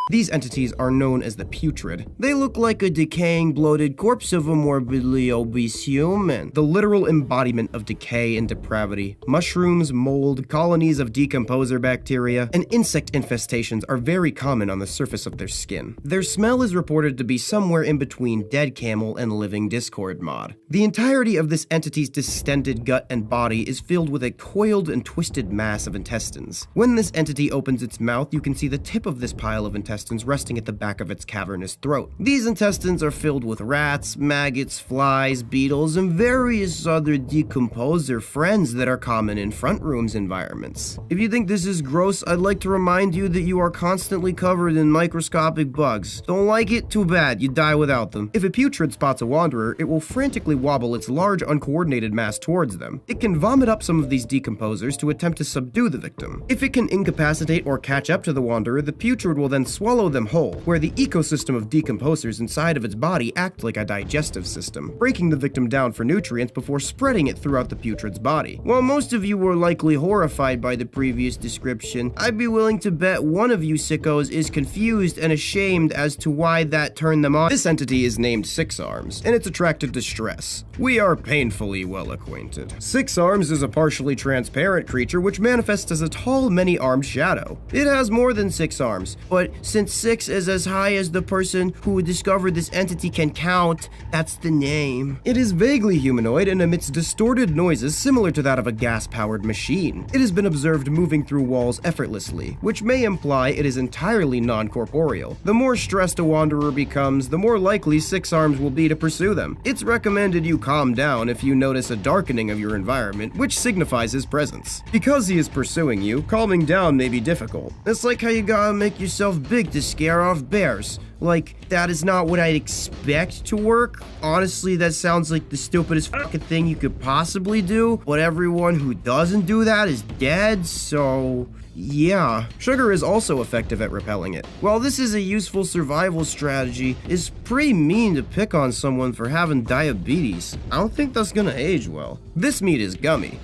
These entities are known as the putrid. They look like a decaying, bloated corpse of a morbidly obese human. The literal embodiment of decay and depravity. Mushrooms, mold, colonies of decomposer bacteria, and insect infestations are very common on the surface of their skin. Their smell is reported to be somewhere in between dead camel and living Discord mod. The entirety of this entity's distended gut and body is filled with a coiled and twisted mass of intestines. When this entity opens its mouth, you can see the tip of this pile of intestines resting at the back of its cavernous throat. These intestines are filled with rats, maggots, flies, beetles, and various other decomposer friends that are common in front rooms environments. If you think this is gross, I'd like to remind you that you are constantly covered in microscopic bugs. Don't like it? Too bad, you die without them. If a putrid spots a wanderer, it will frantically wobble its large, uncoordinated mass towards them. It can vomit up some of these decomposers to attempt to subdue the victim. If it can incapacitate or catch up to the wanderer, the putrid will then swallow them whole, where the ecosystem of decomposers inside of its body act like a digestive system, breaking the victim down for nutrients before spreading it throughout the putrid's body. While most of you were likely horrified by the previous description, I'd be willing to bet one of you sickos is confused and ashamed as to why that turned them on. This entity is named Six Arms, and it's attracted to stress. We are painfully well acquainted. Six Arms is a partially transparent creature which manifests as a tall, many-armed shadow. It has more than 6 arms, but since 6 is as high as the person who discovered this entity can count, that's the name. It is vaguely humanoid and emits distorted noises similar to that of a gas-powered machine. It has been observed moving through walls effortlessly, which may imply it is entirely non-corporeal. The more stressed a wanderer becomes, the more likely Six Arms will be to pursue them. It's recommended you calm down if you notice a darkening of your environment, which signifies his presence. Because he is pursuing you, calming down may be difficult. It's like how you gotta make yourself big to scare off bears. Like, that is not what I'd expect to work. Honestly, that sounds like the stupidest fucking thing you could possibly do, but everyone who doesn't do that is dead, so yeah. Sugar is also effective at repelling it. While this is a useful survival strategy, it's pretty mean to pick on someone for having diabetes. I don't think that's gonna age well. This meat is gummy.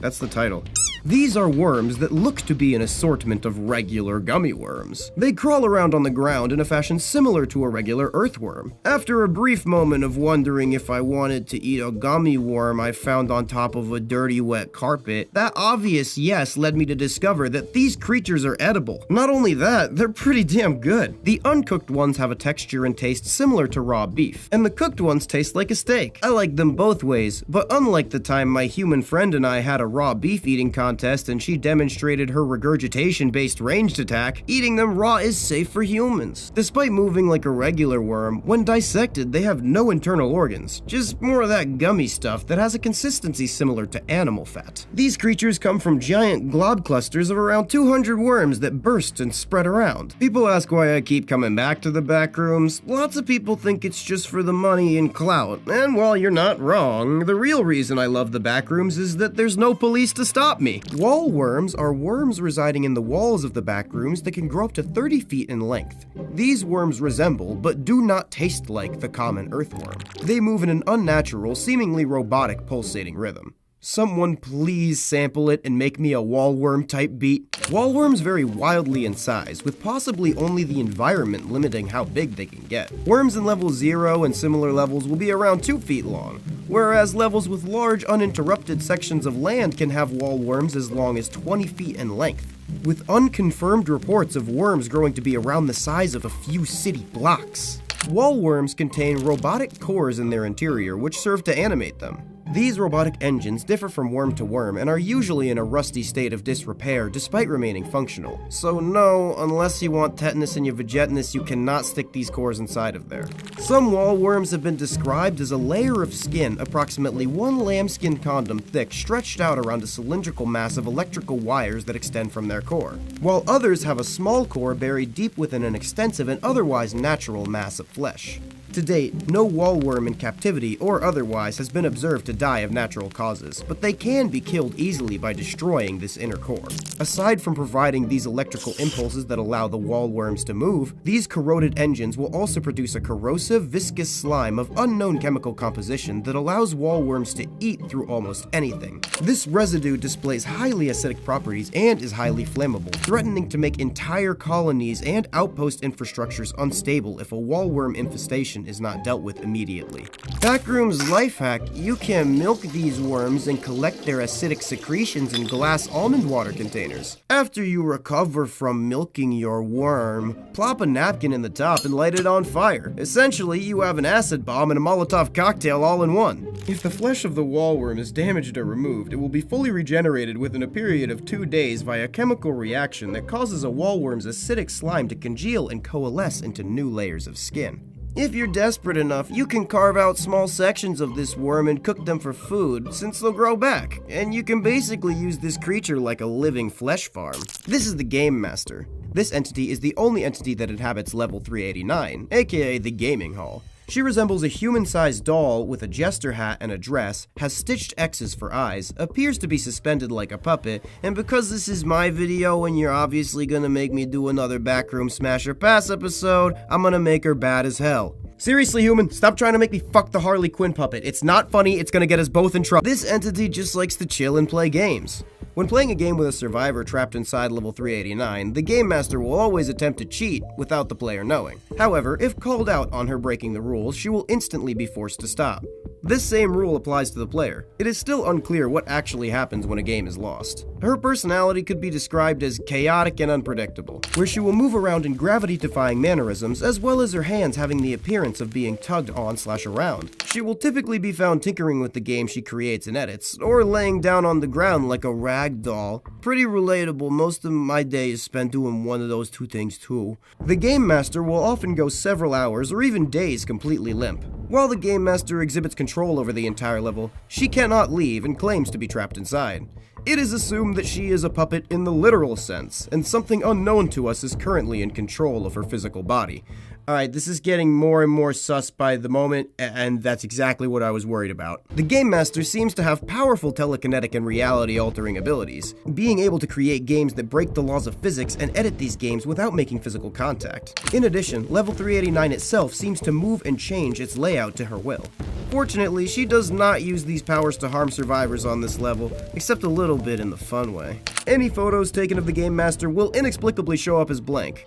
That's the title. These are worms that look to be an assortment of regular gummy worms. They crawl around on the ground in a fashion similar to a regular earthworm. After a brief moment of wondering if I wanted to eat a gummy worm I found on top of a dirty wet carpet, that obvious yes led me to discover that these creatures are edible. Not only that, they're pretty damn good. The uncooked ones have a texture and taste similar to raw beef, and the cooked ones taste like a steak. I like them both ways, but unlike the time my human friend and I had a raw beef eating contest and she demonstrated her regurgitation-based ranged attack, eating them raw is safe for humans. Despite moving like a regular worm, when dissected they have no internal organs, just more of that gummy stuff that has a consistency similar to animal fat. These creatures come from giant glob clusters of around 200 worms that burst and spread around. People ask why I keep coming back to the back rooms. Lots of people think it's just for the money and clout, and while you're not wrong, the real reason I love the back rooms is that there's no police to stop me. Wall worms are worms residing in the walls of the back rooms that can grow up to 30 feet in length. These worms resemble, but do not taste like, the common earthworm. They move in an unnatural, seemingly robotic pulsating rhythm. Someone please sample it and make me a wallworm type beat. Wallworms vary wildly in size, with possibly only the environment limiting how big they can get. Worms in level 0 and similar levels will be around 2 feet long, whereas levels with large uninterrupted sections of land can have wallworms as long as 20 feet in length, with unconfirmed reports of worms growing to be around the size of a few city blocks. Wallworms contain robotic cores in their interior which serve to animate them. These robotic engines differ from worm to worm and are usually in a rusty state of disrepair despite remaining functional. So no, unless you want tetanus in your vagitinus, you cannot stick these cores inside of there. Some wallworms have been described as a layer of skin approximately 1 lambskin condom thick stretched out around a cylindrical mass of electrical wires that extend from their core, while others have a small core buried deep within an extensive and otherwise natural mass of flesh. To date, no wallworm in captivity or otherwise has been observed to die of natural causes, but they can be killed easily by destroying this inner core. Aside from providing these electrical impulses that allow the wallworms to move, these corroded engines will also produce a corrosive, viscous slime of unknown chemical composition that allows wallworms to eat through almost anything. This residue displays highly acidic properties and is highly flammable, threatening to make entire colonies and outpost infrastructures unstable if a wallworm infestation is not dealt with immediately. Backroom's life hack: you can milk these worms and collect their acidic secretions in glass almond water containers. After you recover from milking your worm, plop a napkin in the top and light it on fire. Essentially, you have an acid bomb and a Molotov cocktail all in one. If the flesh of the wallworm is damaged or removed, it will be fully regenerated within a period of 2 days via a chemical reaction that causes a wallworm's acidic slime to congeal and coalesce into new layers of skin. If you're desperate enough, you can carve out small sections of this worm and cook them for food, since they'll grow back, and you can basically use this creature like a living flesh farm. This is the Game Master. This entity is the only entity that inhabits level 389, aka the Gaming Hall. She resembles a human-sized doll with a jester hat and a dress, has stitched X's for eyes, appears to be suspended like a puppet, and because this is my video and you're obviously gonna make me do another Backroom Smash or Pass episode, I'm gonna make her bad as hell. Seriously, human, stop trying to make me fuck the Harley Quinn puppet. It's not funny, it's gonna get us both in trouble. This entity just likes to chill and play games. When playing a game with a survivor trapped inside level 389, the Game Master will always attempt to cheat without the player knowing. However, if called out on her breaking the rules, she will instantly be forced to stop. This same rule applies to the player. It is still unclear what actually happens when a game is lost. Her personality could be described as chaotic and unpredictable, where she will move around in gravity-defying mannerisms, as well as her hands having the appearance of being tugged on/around. She will typically be found tinkering with the game she creates and edits, or laying down on the ground like a rag doll. Pretty relatable, most of my day is spent doing one of those two things too. The Game Master will often go several hours or even days completely limp. While the Game Master exhibits control over the entire level, she cannot leave and claims to be trapped inside. It is assumed that she is a puppet in the literal sense, and something unknown to us is currently in control of her physical body. Alright, this is getting more and more sus by the moment, and that's exactly what I was worried about. The Game Master seems to have powerful telekinetic and reality-altering abilities, being able to create games that break the laws of physics and edit these games without making physical contact. In addition, Level 389 itself seems to move and change its layout to her will. Fortunately, she does not use these powers to harm survivors on this level, except a little bit in the fun way. Any photos taken of the Game Master will inexplicably show up as blank.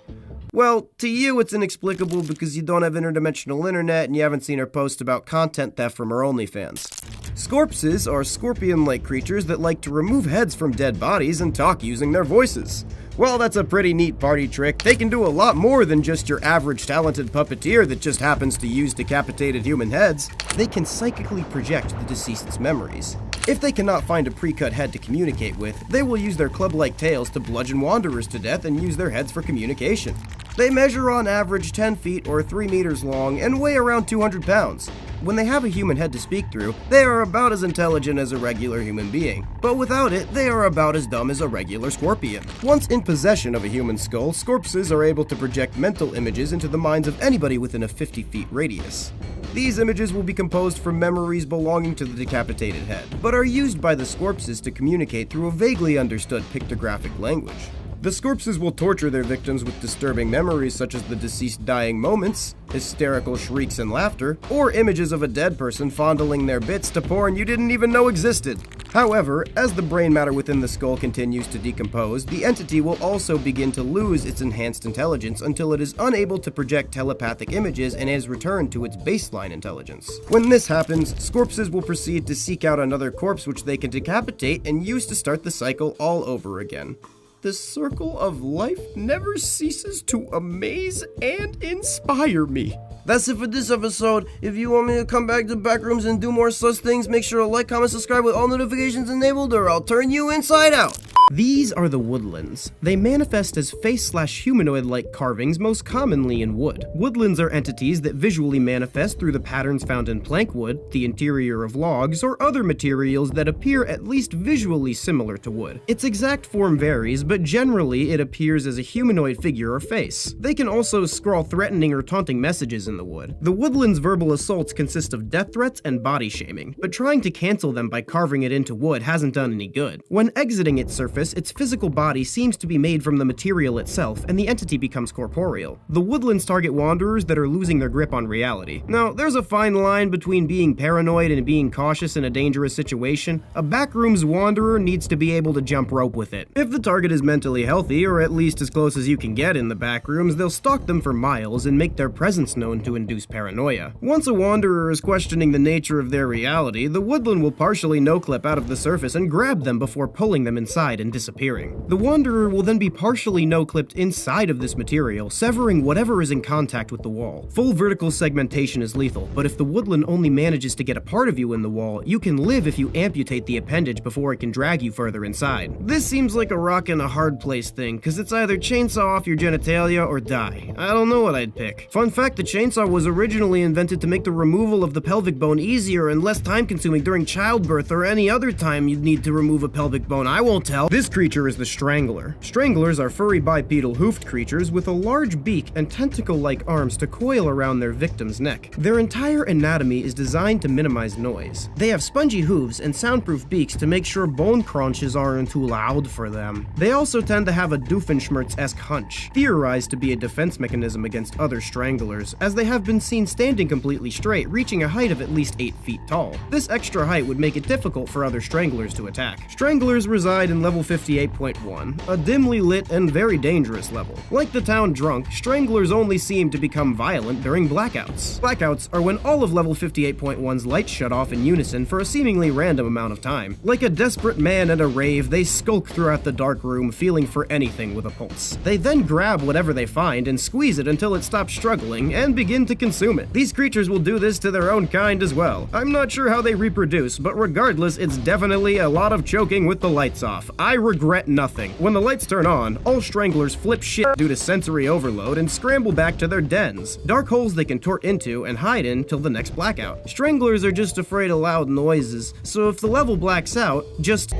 Well, to you it's inexplicable because you don't have interdimensional internet and you haven't seen her post about content theft from her OnlyFans. Scorpses are scorpion-like creatures that like to remove heads from dead bodies and talk using their voices. Well, that's a pretty neat party trick. They can do a lot more than just your average talented puppeteer that just happens to use decapitated human heads. They can psychically project the deceased's memories. If they cannot find a pre-cut head to communicate with, they will use their club-like tails to bludgeon wanderers to death and use their heads for communication. They measure on average 10 feet or 3 meters long and weigh around 200 pounds. When they have a human head to speak through, they are about as intelligent as a regular human being. But without it, they are about as dumb as a regular scorpion. Once in possession of a human skull, scorpses are able to project mental images into the minds of anybody within a 50 feet radius. These images will be composed from memories belonging to the decapitated head, but are used by the scorpses to communicate through a vaguely understood pictographic language. The scorpses will torture their victims with disturbing memories such as the deceased dying moments, hysterical shrieks and laughter, or images of a dead person fondling their bits to porn you didn't even know existed. However, as the brain matter within the skull continues to decompose, the entity will also begin to lose its enhanced intelligence until it is unable to project telepathic images and has returned to its baseline intelligence. When this happens, scorpses will proceed to seek out another corpse which they can decapitate and use to start the cycle all over again. The circle of life never ceases to amaze and inspire me. That's it for this episode. If you want me to come back to Backrooms and do more such things, make sure to like, comment, subscribe with all notifications enabled or I'll turn you inside out. These are the woodlands. They manifest as face/humanoid-like carvings most commonly in wood. Woodlands are entities that visually manifest through the patterns found in plank wood, the interior of logs, or other materials that appear at least visually similar to wood. Its exact form varies, but generally it appears as a humanoid figure or face. They can also scrawl threatening or taunting messages in the wood. The woodland's verbal assaults consist of death threats and body shaming, but trying to cancel them by carving it into wood hasn't done any good. When exiting its surface, its physical body seems to be made from the material itself, and the entity becomes corporeal. The woodlands target wanderers that are losing their grip on reality. Now, there's a fine line between being paranoid and being cautious in a dangerous situation. A backrooms wanderer needs to be able to jump rope with it. If the target is mentally healthy, or at least as close as you can get in the backrooms, they'll stalk them for miles and make their presence known to induce paranoia. Once a wanderer is questioning the nature of their reality, the woodland will partially no-clip out of the surface and grab them before pulling them inside and disappearing. The wanderer will then be partially no-clipped inside of this material, severing whatever is in contact with the wall. Full vertical segmentation is lethal, but if the woodland only manages to get a part of you in the wall, you can live if you amputate the appendage before it can drag you further inside. This seems like a rock and a hard place thing, cause it's either chainsaw off your genitalia or die. I don't know what I'd pick. Fun fact, the chainsaw was originally invented to make the removal of the pelvic bone easier and less time consuming during childbirth or any other time you'd need to remove a pelvic bone. I won't tell. This creature is the Strangler. Stranglers are furry bipedal hoofed creatures with a large beak and tentacle-like arms to coil around their victim's neck. Their entire anatomy is designed to minimize noise. They have spongy hooves and soundproof beaks to make sure bone crunches aren't too loud for them. They also tend to have a Doofenshmirtz-esque hunch, theorized to be a defense mechanism against other stranglers, as they have been seen standing completely straight, reaching a height of at least 8 feet tall. This extra height would make it difficult for other stranglers to attack. Stranglers reside in level 58.1, a dimly lit and very dangerous level. Like the town drunk, stranglers only seem to become violent during blackouts. Blackouts are when all of level 58.1's lights shut off in unison for a seemingly random amount of time. Like a desperate man at a rave, they skulk throughout the dark room, feeling for anything with a pulse. They then grab whatever they find and squeeze it until it stops struggling and begin to consume it. These creatures will do this to their own kind as well. I'm not sure how they reproduce, but regardless, it's definitely a lot of choking with the lights off. I regret nothing. When the lights turn on, all stranglers flip shit due to sensory overload and scramble back to their dens, dark holes they can tort into and hide in till the next blackout. Stranglers are just afraid of loud noises, so if the level blacks out, just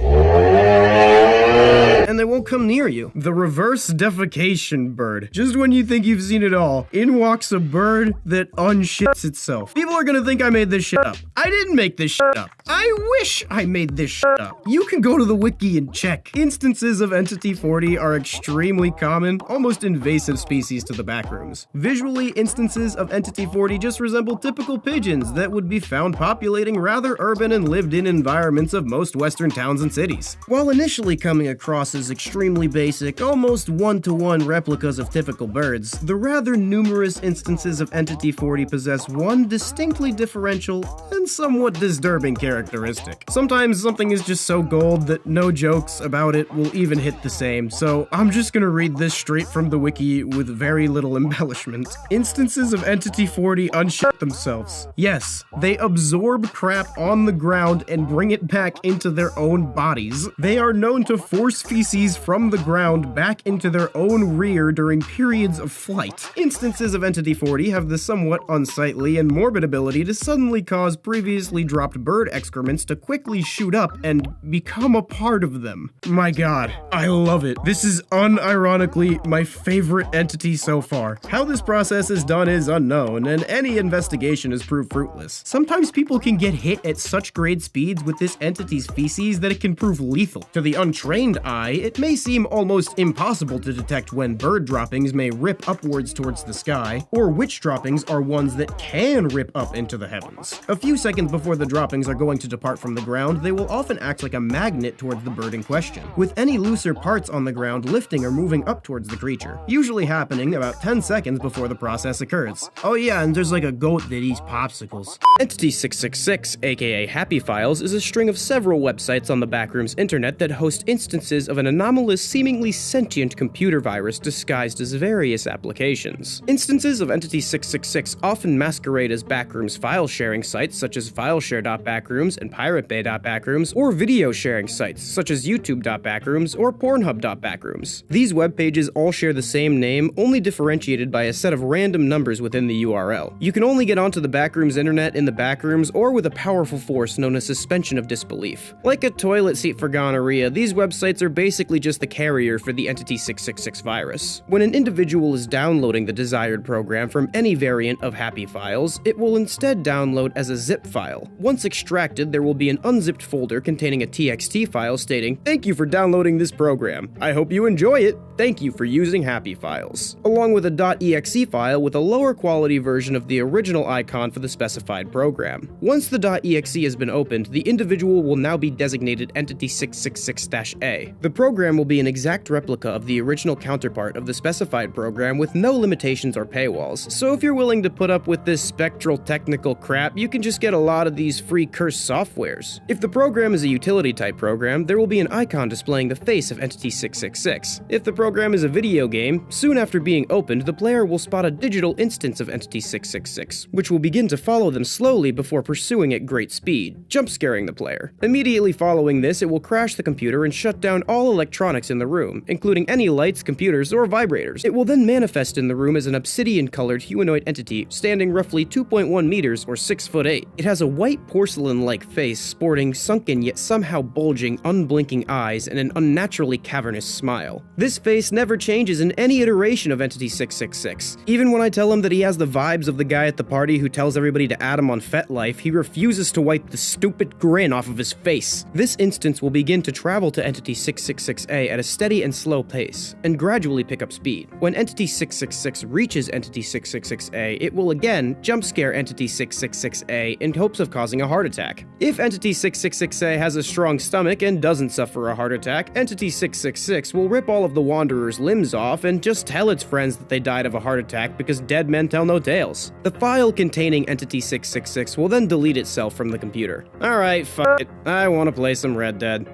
and they won't come near you. The reverse defecation bird. Just when you think you've seen it all, in walks a bird that unshits itself. People are gonna think I made this shit up. I didn't make this shit up. I wish I made this shit up. You can go to the wiki and check. Instances of Entity 40 are extremely common, almost invasive species to the backrooms. Visually, instances of Entity 40 just resemble typical pigeons that would be found populating rather urban and lived-in environments of most western towns and cities. While initially coming across as extremely basic, almost one-to-one replicas of typical birds, the rather numerous instances of Entity 40 possess one distinctly differential and somewhat disturbing characteristic. Sometimes something is just so gold that no jokes about it will even hit the same, so I'm just gonna read this straight from the wiki with very little embellishment. Instances of Entity 40 unshit themselves. Yes, they absorb crap on the ground and bring it back into their own bodies. They are known to force feces from the ground back into their own rear during periods of flight. Instances of Entity 40 have the somewhat unsightly and morbid ability to suddenly cause previously dropped bird excrements to quickly shoot up and become a part of them. My god, I love it. This is unironically my favorite entity so far. How this process is done is unknown, and any investigation has proved fruitless. Sometimes people can get hit at such great speeds with this entity's feces that it can prove lethal. To the untrained eye, it may seem almost impossible to detect when bird droppings may rip upwards towards the sky, or which droppings are ones that can rip up into the heavens. A few seconds before the droppings are going to depart from the ground, they will often act like a magnet towards the bird in question, with any looser parts on the ground lifting or moving up towards the creature, usually happening about 10 seconds before the process occurs. Oh yeah, and there's like a goat that eats popsicles. Entity 666, aka Happy Files, is a string of several websites on the Backroom's internet that host instances of an anomalous, seemingly sentient computer virus disguised as various applications. Instances of Entity 666 often masquerade as Backroom's file sharing sites such as fileshare.backrooms and piratebay.backrooms, or video sharing sites such as youtube.backrooms or pornhub.backrooms. These web pages all share the same name, only differentiated by a set of random numbers within the URL. You can only get onto the Backroom's internet in the backrooms or with a powerful force known as suspension of disbelief. Like a toilet seat for gonorrhea, these websites are basically just the carrier for the Entity 666 virus. When an individual is downloading the desired program from any variant of Happy Files, it will instead download as a zip file. Once extracted, there will be an unzipped folder containing a TXT file stating, "Thank you for downloading this program. I hope you enjoy it. Thank you for using Happy Files," along with a .exe file with a lower quality version of the original icon for the specified program. Once the .exe has been opened, the individual will now be designated Entity 666-A. The program will be an exact replica of the original counterpart of the specified program with no limitations or paywalls, so if you're willing to put up with this spectral technical crap, you can just get a lot of these free cursed softwares. If the program is a utility type program, there will be an icon displaying the face of Entity 666. If the program is a video game, soon after being opened, the player will spot a digital instance of Entity 666, which will begin to follow them slowly before pursuing at great speed, jump scaring the player. Immediately following this, it will crash the computer and shut down all electronics in the room, including any lights, computers, or vibrators. It will then manifest in the room as an obsidian-colored humanoid entity standing roughly 2.1 meters or 6'8". It has a white porcelain-like face sporting sunken yet somehow bulging, unblinking eyes and an unnaturally cavernous smile. This face never changes in any iteration of Entity 666. Even when I tell him that he has the vibes of the guy at the party who tells everybody to add him on FetLife, he refuses to wipe the stupid grin off of his face. This instance will begin to travel to Entity 666-A at a steady and slow pace, and gradually pick up speed. When Entity 666 reaches Entity 666-A, it will again jump scare Entity 666-A in hopes of causing a heart attack. If Entity 666-A has a strong stomach and doesn't suffer a heart attack, Entity 666 will rip all of the Wanderer's limbs off and just tell its friends that they died of a heart attack because dead men tell no tales. The file containing Entity 666 will then delete itself from the computer. Alright, fuck it. I want to play some Red Dead.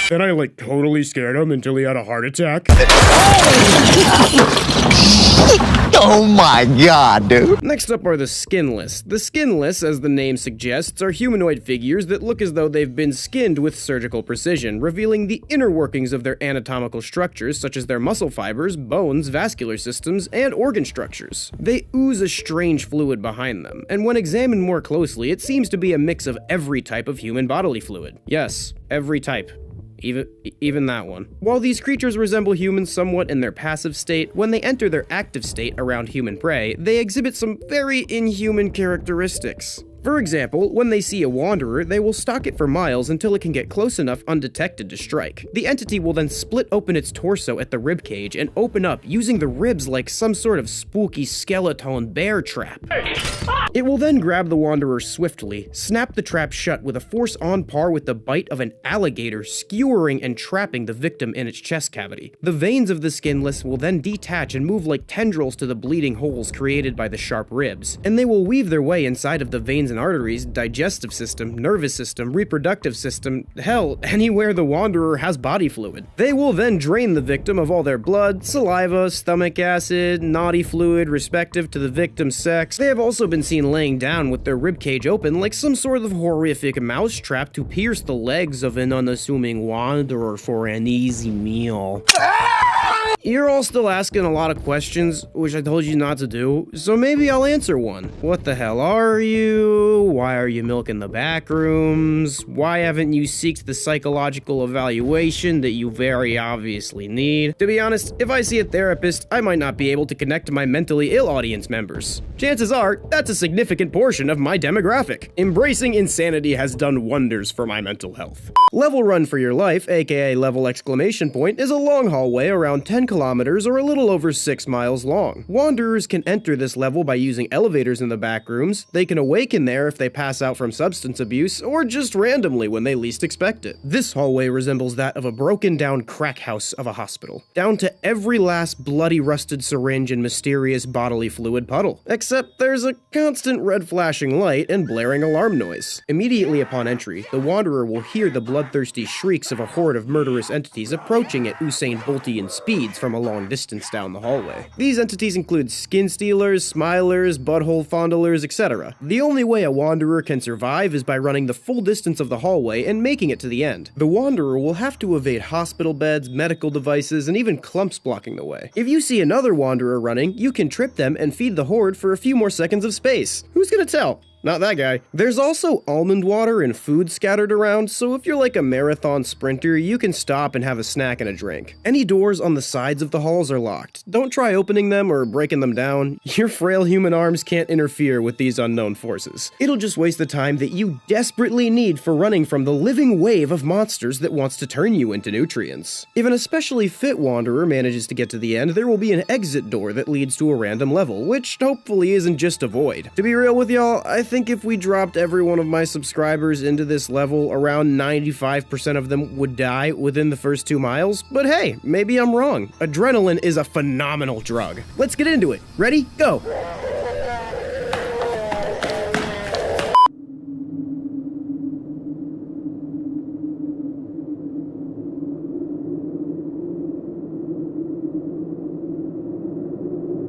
Then I totally scared him until he had a heart attack. Oh my god, dude. Next up are the skinless. The skinless, as the name suggests, are humanoid figures that look as though they've been skinned with surgical precision, revealing the inner workings of their anatomical structures, such as their muscle fibers, bones, vascular systems, and organ structures. They ooze a strange fluid behind them, and when examined more closely, it seems to be a mix of every type of human bodily fluid. Yes, every type. Even that one. While these creatures resemble humans somewhat in their passive state, when they enter their active state around human prey, they exhibit some very inhuman characteristics. For example, when they see a wanderer, they will stalk it for miles until it can get close enough undetected to strike. The entity will then split open its torso at the rib cage and open up, using the ribs like some sort of spooky skeleton bear trap. It will then grab the wanderer swiftly, snap the trap shut with a force on par with the bite of an alligator, skewering and trapping the victim in its chest cavity. The veins of the skinless will then detach and move like tendrils to the bleeding holes created by the sharp ribs, and they will weave their way inside of the veins and arteries, digestive system, nervous system, reproductive system, hell, anywhere the wanderer has body fluid. They will then drain the victim of all their blood, saliva, stomach acid, naughty fluid respective to the victim's sex. They have also been seen laying down with their ribcage open like some sort of horrific mousetrap to pierce the legs of an unassuming wanderer for an easy meal. You're all still asking a lot of questions, which I told you not to do, so maybe I'll answer one. What the hell are you? Why are you milking the back rooms? Why haven't you sought the psychological evaluation that you very obviously need? To be honest, if I see a therapist, I might not be able to connect to my mentally ill audience members. Chances are, that's a significant portion of my demographic. Embracing insanity has done wonders for my mental health. Level Run for Your Life, aka Level Exclamation Point, is a long hallway around 10 kilometers or a little over 6 miles long. Wanderers can enter this level by using elevators in the back rooms. They can awaken there if they pass out from substance abuse, or just randomly when they least expect it. This hallway resembles that of a broken down crack house of a hospital, down to every last bloody rusted syringe and mysterious bodily fluid puddle. Except there's a constant red flashing light and blaring alarm noise. Immediately upon entry, the wanderer will hear the bloodthirsty shrieks of a horde of murderous entities approaching at Usain Boltian speeds from a long distance down the hallway. These entities include skin stealers, smilers, butthole fondlers, etc. The only way a wanderer can survive is by running the full distance of the hallway and making it to the end. The wanderer will have to evade hospital beds, medical devices, and even clumps blocking the way. If you see another wanderer running, you can trip them and feed the horde for a few more seconds of space. Who's gonna tell? Not that guy. There's also almond water and food scattered around, so if you're like a marathon sprinter, you can stop and have a snack and a drink. Any doors on the sides of the halls are locked. Don't try opening them or breaking them down. Your frail human arms can't interfere with these unknown forces. It'll just waste the time that you desperately need for running from the living wave of monsters that wants to turn you into nutrients. If an especially fit wanderer manages to get to the end, there will be an exit door that leads to a random level, which hopefully isn't just a void. To be real with y'all, I think if we dropped every one of my subscribers into this level, around 95% of them would die within the first 2 miles, but hey, maybe I'm wrong. Adrenaline is a phenomenal drug. Let's get into it. Ready? Go!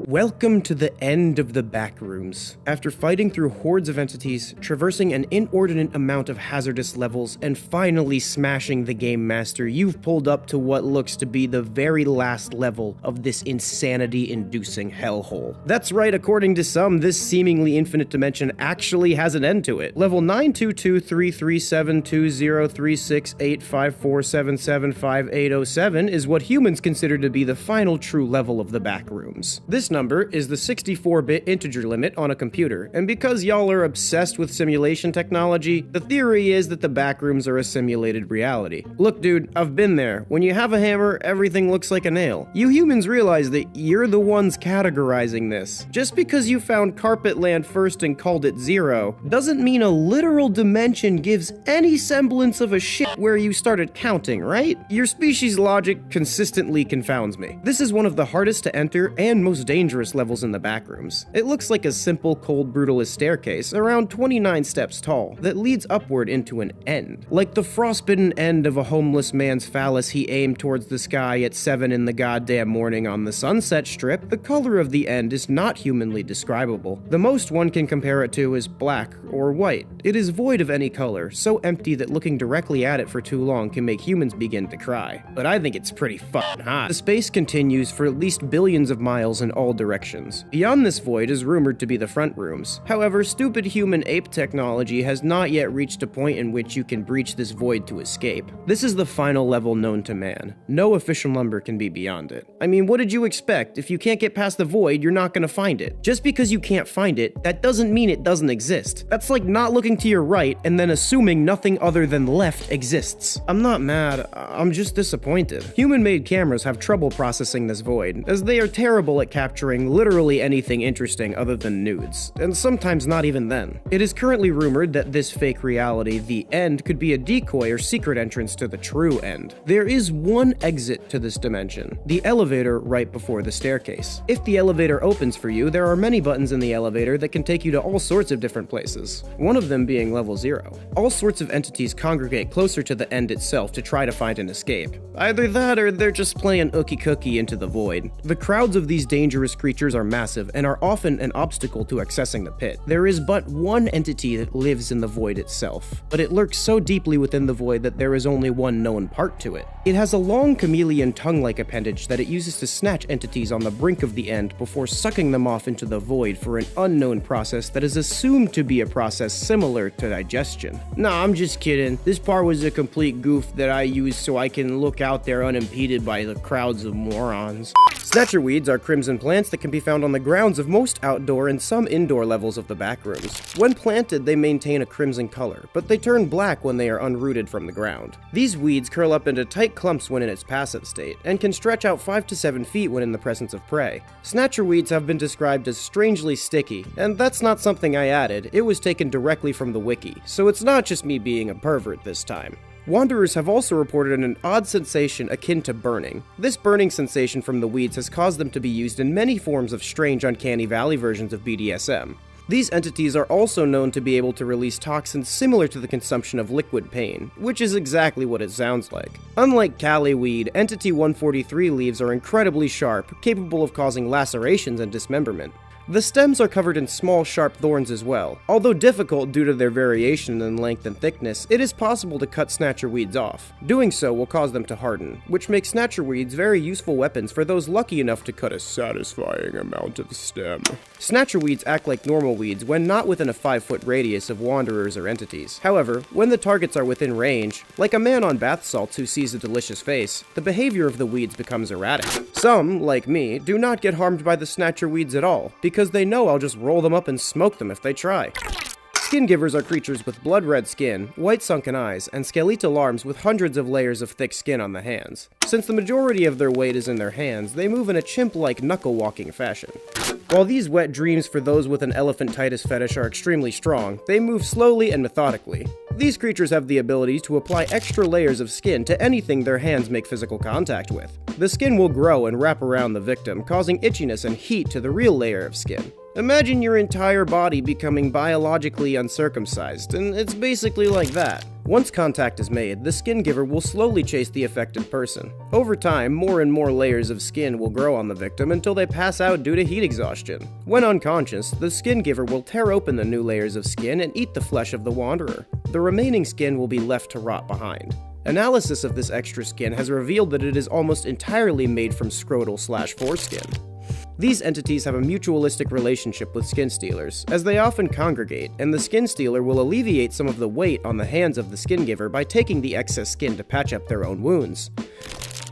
Welcome to the end of the back rooms. After fighting through hordes of entities, traversing an inordinate amount of hazardous levels, and finally smashing the game master, you've pulled up to what looks to be the very last level of this insanity-inducing hellhole. That's right, according to some, this seemingly infinite dimension actually has an end to it. Level 9223372036854775807 is what humans consider to be the final true level of the back rooms. This number is the 64-bit integer limit on a computer, and because y'all are obsessed with simulation technology, the theory is that the backrooms are a simulated reality. Look dude, I've been there. When you have a hammer, everything looks like a nail. You humans realize that you're the ones categorizing this. Just because you found carpet land first and called it 0, doesn't mean a literal dimension gives any semblance of a shit where you started counting, right? Your species logic consistently confounds me. This is one of the hardest to enter and most dangerous dangerous levels in the backrooms. It looks like a simple, cold, brutalist staircase, around 29 steps tall, that leads upward into an end. Like the frostbitten end of a homeless man's phallus he aimed towards the sky at 7 in the goddamn morning on the Sunset Strip, the color of the end is not humanly describable. The most one can compare it to is black or white. It is void of any color, so empty that looking directly at it for too long can make humans begin to cry. But I think it's pretty fucking hot. The space continues for at least billions of miles in all directions. Beyond this void is rumored to be the front rooms. However, stupid human ape technology has not yet reached a point in which you can breach this void to escape. This is the final level known to man. No official number can be beyond it. I mean, what did you expect? If you can't get past the void, you're not gonna find it. Just because you can't find it, that doesn't mean it doesn't exist. That's like not looking to your right and then assuming nothing other than left exists. I'm not mad, I'm just disappointed. Human-made cameras have trouble processing this void, as they are terrible at capturing literally anything interesting other than nudes, and sometimes not even then. It is currently rumored that this fake reality, the end, could be a decoy or secret entrance to the true end. There is one exit to this dimension, the elevator right before the staircase. If the elevator opens for you, there are many buttons in the elevator that can take you to all sorts of different places, one of them being level 0. All sorts of entities congregate closer to the end itself to try to find an escape. Either that or they're just playing ookie cookie into the void. The crowds of these dangerous creatures are massive and are often an obstacle to accessing the pit. There is but one entity that lives in the void itself, but it lurks so deeply within the void that there is only one known part to it. It has a long chameleon tongue-like appendage that it uses to snatch entities on the brink of the end before sucking them off into the void for an unknown process that is assumed to be a process similar to digestion. Nah, I'm just kidding. This part was a complete goof that I used so I can look out there unimpeded by the crowds of morons. Snatcher weeds are crimson plants that can be found on the grounds of most outdoor and some indoor levels of the backrooms. When planted, they maintain a crimson color, but they turn black when they are unrooted from the ground. These weeds curl up into tight clumps when in its passive state, and can stretch out 5 to 7 feet when in the presence of prey. Snatcher weeds have been described as strangely sticky, and that's not something I added, it was taken directly from the wiki, so it's not just me being a pervert this time. Wanderers have also reported an odd sensation akin to burning. This burning sensation from the weeds has caused them to be used in many forms of strange Uncanny Valley versions of BDSM. These entities are also known to be able to release toxins similar to the consumption of liquid pain, which is exactly what it sounds like. Unlike Cali weed, Entity 143 leaves are incredibly sharp, capable of causing lacerations and dismemberment. The stems are covered in small, sharp thorns as well. Although difficult due to their variation in length and thickness, it is possible to cut snatcher weeds off. Doing so will cause them to harden, which makes snatcher weeds very useful weapons for those lucky enough to cut a satisfying amount of the stem. Snatcher weeds act like normal weeds when not within a 5-foot radius of wanderers or entities. However, when the targets are within range, like a man on bath salts who sees a delicious face, the behavior of the weeds becomes erratic. Some, like me, do not get harmed by the snatcher weeds at all, because they know I'll just roll them up and smoke them if they try. Skin givers are creatures with blood-red skin, white sunken eyes, and skeletal arms with hundreds of layers of thick skin on the hands. Since the majority of their weight is in their hands, they move in a chimp-like knuckle-walking fashion. While these wet dreams for those with an elephantitis fetish are extremely strong, they move slowly and methodically. These creatures have the ability to apply extra layers of skin to anything their hands make physical contact with. The skin will grow and wrap around the victim, causing itchiness and heat to the real layer of skin. Imagine your entire body becoming biologically uncircumcised, and it's basically like that. Once contact is made, the skin giver will slowly chase the affected person. Over time, more and more layers of skin will grow on the victim until they pass out due to heat exhaustion. When unconscious, the skin giver will tear open the new layers of skin and eat the flesh of the wanderer. The remaining skin will be left to rot behind. Analysis of this extra skin has revealed that it is almost entirely made from scrotal/foreskin. These entities have a mutualistic relationship with skin stealers, as they often congregate, and the skin stealer will alleviate some of the weight on the hands of the skin giver by taking the excess skin to patch up their own wounds.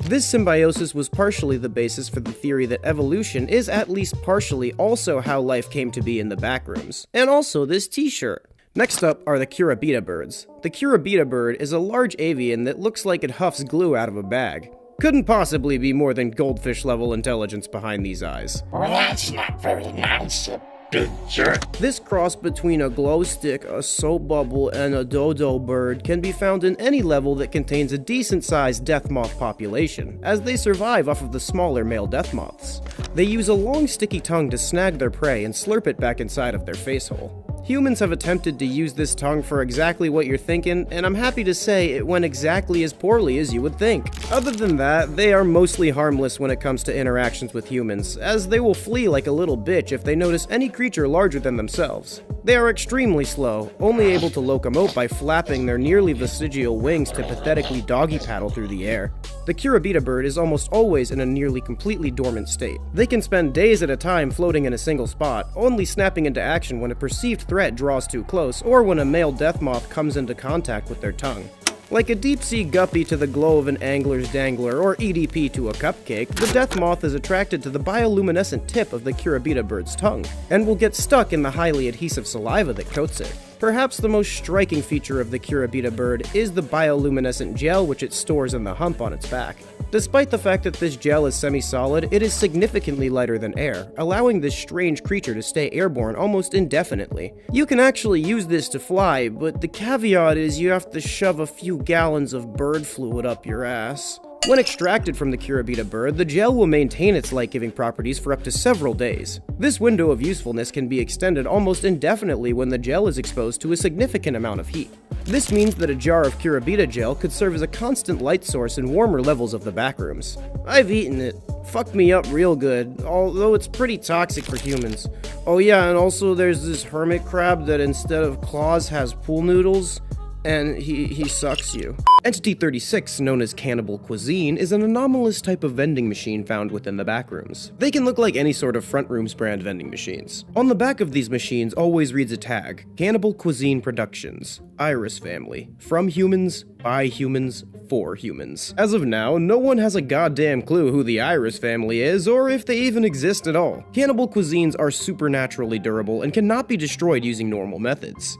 This symbiosis was partially the basis for the theory that evolution is at least partially also how life came to be in the backrooms, and also this t-shirt. Next up are the Curabita birds. The Curabita bird is a large avian that looks like it huffs glue out of a bag. Couldn't possibly be more than goldfish-level intelligence behind these eyes. Well, that's not very nice. big jerk. This cross between a glow stick, a soap bubble, and a dodo bird can be found in any level that contains a decent-sized death moth population, as they survive off of the smaller male death moths. They use a long sticky tongue to snag their prey and slurp it back inside of their face hole. Humans have attempted to use this tongue for exactly what you're thinking, and I'm happy to say it went exactly as poorly as you would think. Other than that, they are mostly harmless when it comes to interactions with humans, as they will flee like a little bitch if they notice any creature larger than themselves. They are extremely slow, only able to locomote by flapping their nearly vestigial wings to pathetically doggy paddle through the air. The curabita bird is almost always in a nearly completely dormant state. They can spend days at a time floating in a single spot, only snapping into action when a perceived threat draws too close, or when a male death moth comes into contact with their tongue. Like a deep-sea guppy to the glow of an angler's dangler, or EDP to a cupcake, the death moth is attracted to the bioluminescent tip of the curabita bird's tongue, and will get stuck in the highly adhesive saliva that coats it. Perhaps the most striking feature of the curabita bird is the bioluminescent gel which it stores in the hump on its back. Despite the fact that this gel is semi-solid, it is significantly lighter than air, allowing this strange creature to stay airborne almost indefinitely. You can actually use this to fly, but the caveat is you have to shove a few gallons of bird fluid up your ass. When extracted from the curabita bird, the gel will maintain its light-giving properties for up to several days. This window of usefulness can be extended almost indefinitely when the gel is exposed to a significant amount of heat. This means that a jar of curabita gel could serve as a constant light source in warmer levels of the backrooms. I've eaten it. Fucked me up real good, although it's pretty toxic for humans. Oh yeah, and also there's this hermit crab that instead of claws has pool noodles, and he sucks you. Entity 36, known as Cannibal Cuisine, is an anomalous type of vending machine found within the backrooms. They can look like any sort of front rooms brand vending machines. On the back of these machines always reads a tag, Cannibal Cuisine Productions, Iris Family, from humans, by humans, for humans. As of now, no one has a goddamn clue who the Iris family is, or if they even exist at all. Cannibal cuisines are supernaturally durable and cannot be destroyed using normal methods.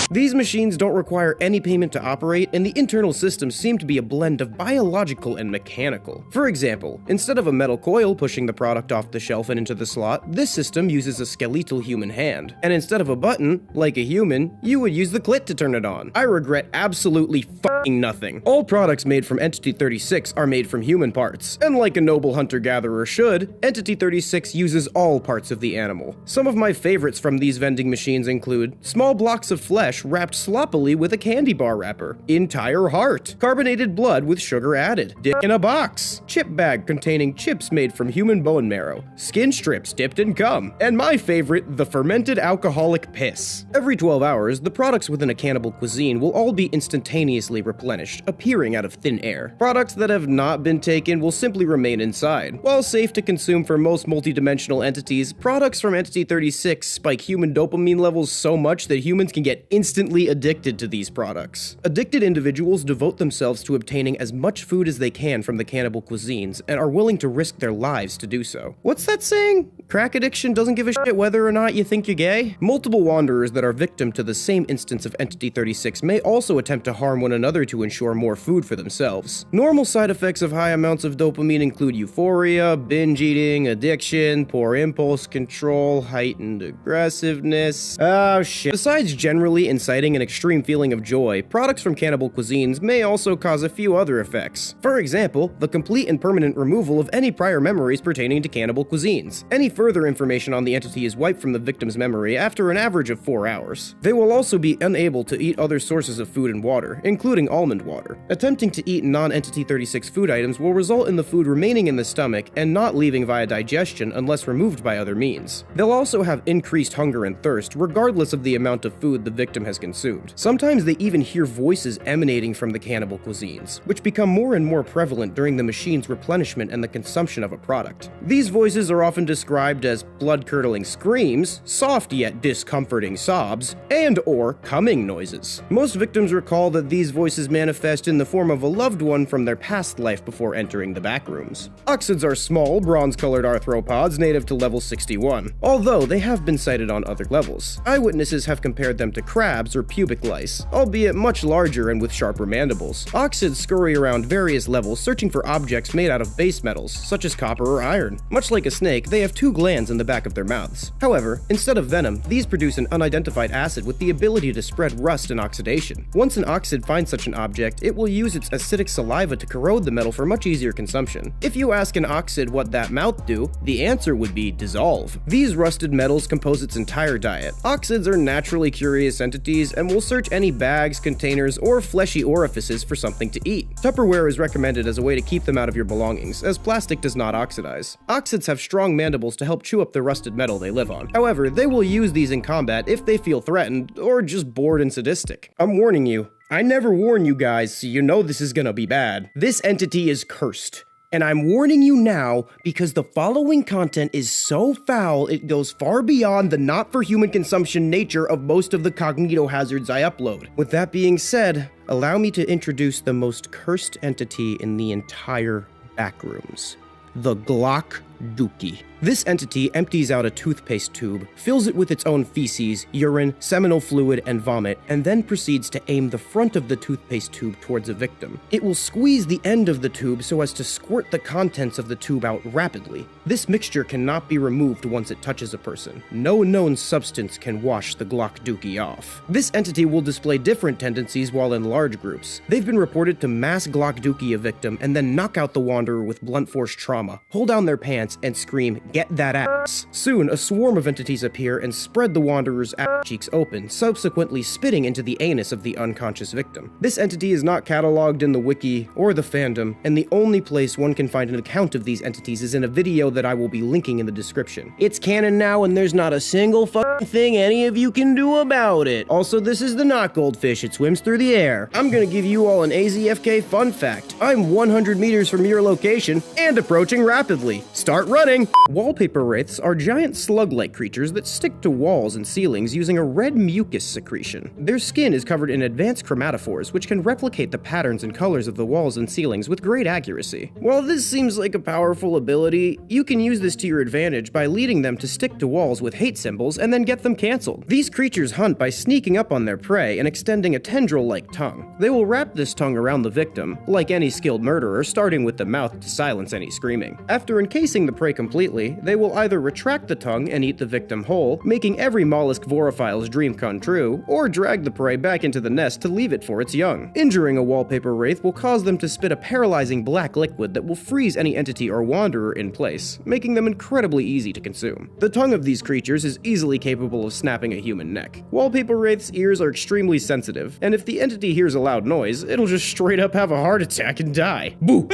These machines don't require any payment to operate, and the internal systems seem to be a blend of biological and mechanical. For example, instead of a metal coil pushing the product off the shelf and into the slot, this system uses a skeletal human hand. And instead of a button, like a human, you would use the clit to turn it on. I regret absolutely fucking nothing. All products made from Entity 36 are made from human parts, and like a noble hunter-gatherer should, Entity 36 uses all parts of the animal. Some of my favorites from these vending machines include small blocks of flesh wrapped sloppily with a candy bar wrapper, entire heart, carbonated blood with sugar added, dick in a box, chip bag containing chips made from human bone marrow, skin strips dipped in cum, and my favorite, the fermented alcoholic piss. Every 12 hours, the products within a cannibal cuisine will all be instantaneously replenished, appearing out of thin air. Products that have not been taken will simply remain inside. While safe to consume for most multidimensional entities, products from Entity 36 spike human dopamine levels so much that humans can get instantly addicted to these products. Addicted individuals devote themselves to obtaining as much food as they can from the cannibal cuisines and are willing to risk their lives to do so. What's that saying? Crack addiction doesn't give a shit whether or not you think you're gay? Multiple wanderers that are victim to the same instance of Entity 36 may also attempt to harm one another to ensure more food for themselves. Normal side effects of high amounts of dopamine include euphoria, binge eating, addiction, poor impulse control, heightened aggressiveness. Oh shit. Besides generally inciting an extreme feeling of joy, products from cannibal cuisines may also cause a few other effects. For example, the complete and permanent removal of any prior memories pertaining to cannibal cuisines. Any further information on the entity is wiped from the victim's memory after an average of 4 hours. They will also be unable to eat other sources of food and water, including almond water. Attempting to eat non-Entity 36 food items will result in the food remaining in the stomach and not leaving via digestion unless removed by other means. They'll also have increased hunger and thirst, regardless of the amount of food the victim has consumed. Sometimes they even hear voices emanating from the cannibal cuisines, which become more and more prevalent during the machine's replenishment and the consumption of a product. These voices are often described as blood-curdling screams, soft yet discomforting sobs, and/or coming noises. Most victims recall that these voices manifest in the form of a loved one from their past life before entering the backrooms. Oxids are small, bronze-colored arthropods native to level 61, although they have been sighted on other levels. Eyewitnesses have compared them to crabs crabs or pubic lice, albeit much larger and with sharper mandibles. Oxids scurry around various levels searching for objects made out of base metals, such as copper or iron. Much like a snake, they have 2 glands in the back of their mouths. However, instead of venom, these produce an unidentified acid with the ability to spread rust and oxidation. Once an oxid finds such an object, it will use its acidic saliva to corrode the metal for much easier consumption. If you ask an oxid what that mouth do, the answer would be dissolve. These rusted metals compose its entire diet. Oxids are naturally curious entities and will search any bags, containers, or fleshy orifices for something to eat. Tupperware is recommended as a way to keep them out of your belongings, as plastic does not oxidize. Oxids have strong mandibles to help chew up the rusted metal they live on. However, they will use these in combat if they feel threatened or just bored and sadistic. I'm warning you. I never warn you guys, so you know this is gonna be bad. This entity is cursed. And I'm warning you now because the following content is so foul it goes far beyond the not-for-human consumption nature of most of the cognito hazards I upload. With that being said, allow me to introduce the most cursed entity in the entire backrooms. The Glock Dookie. This entity empties out a toothpaste tube, fills it with its own feces, urine, seminal fluid, and vomit, and then proceeds to aim the front of the toothpaste tube towards a victim. It will squeeze the end of the tube so as to squirt the contents of the tube out rapidly. This mixture cannot be removed once it touches a person. No known substance can wash the Glock Dookie off. This entity will display different tendencies while in large groups. They've been reported to mass Glock Dookie a victim and then knock out the wanderer with blunt force trauma, pull down their pants, and scream, "Get that ass." Soon, a swarm of entities appear and spread the wanderer's ass cheeks open, subsequently spitting into the anus of the unconscious victim. This entity is not cataloged in the wiki or the fandom, and the only place one can find an account of these entities is in a video that I will be linking in the description. It's canon now, and there's not a single fucking thing any of you can do about it. Also, this is the knot goldfish. It swims through the air. I'm gonna give you all an AZFK fun fact. I'm 100 meters from your location and approaching rapidly. Start running! Wallpaper wraiths are giant slug-like creatures that stick to walls and ceilings using a red mucus secretion. Their skin is covered in advanced chromatophores, which can replicate the patterns and colors of the walls and ceilings with great accuracy. While this seems like a powerful ability, you can use this to your advantage by leading them to stick to walls with hate symbols and then get them cancelled. These creatures hunt by sneaking up on their prey and extending a tendril-like tongue. They will wrap this tongue around the victim, like any skilled murderer, starting with the mouth to silence any screaming. After encasing the prey completely, they will either retract the tongue and eat the victim whole, making every mollusk vorophile's dream come true, or drag the prey back into the nest to leave it for its young. Injuring a wallpaper wraith will cause them to spit a paralyzing black liquid that will freeze any entity or wanderer in place, making them incredibly easy to consume. The tongue of these creatures is easily capable of snapping a human neck. Wallpaper wraith's ears are extremely sensitive, and if the entity hears a loud noise, it'll just straight up have a heart attack and die. Boo!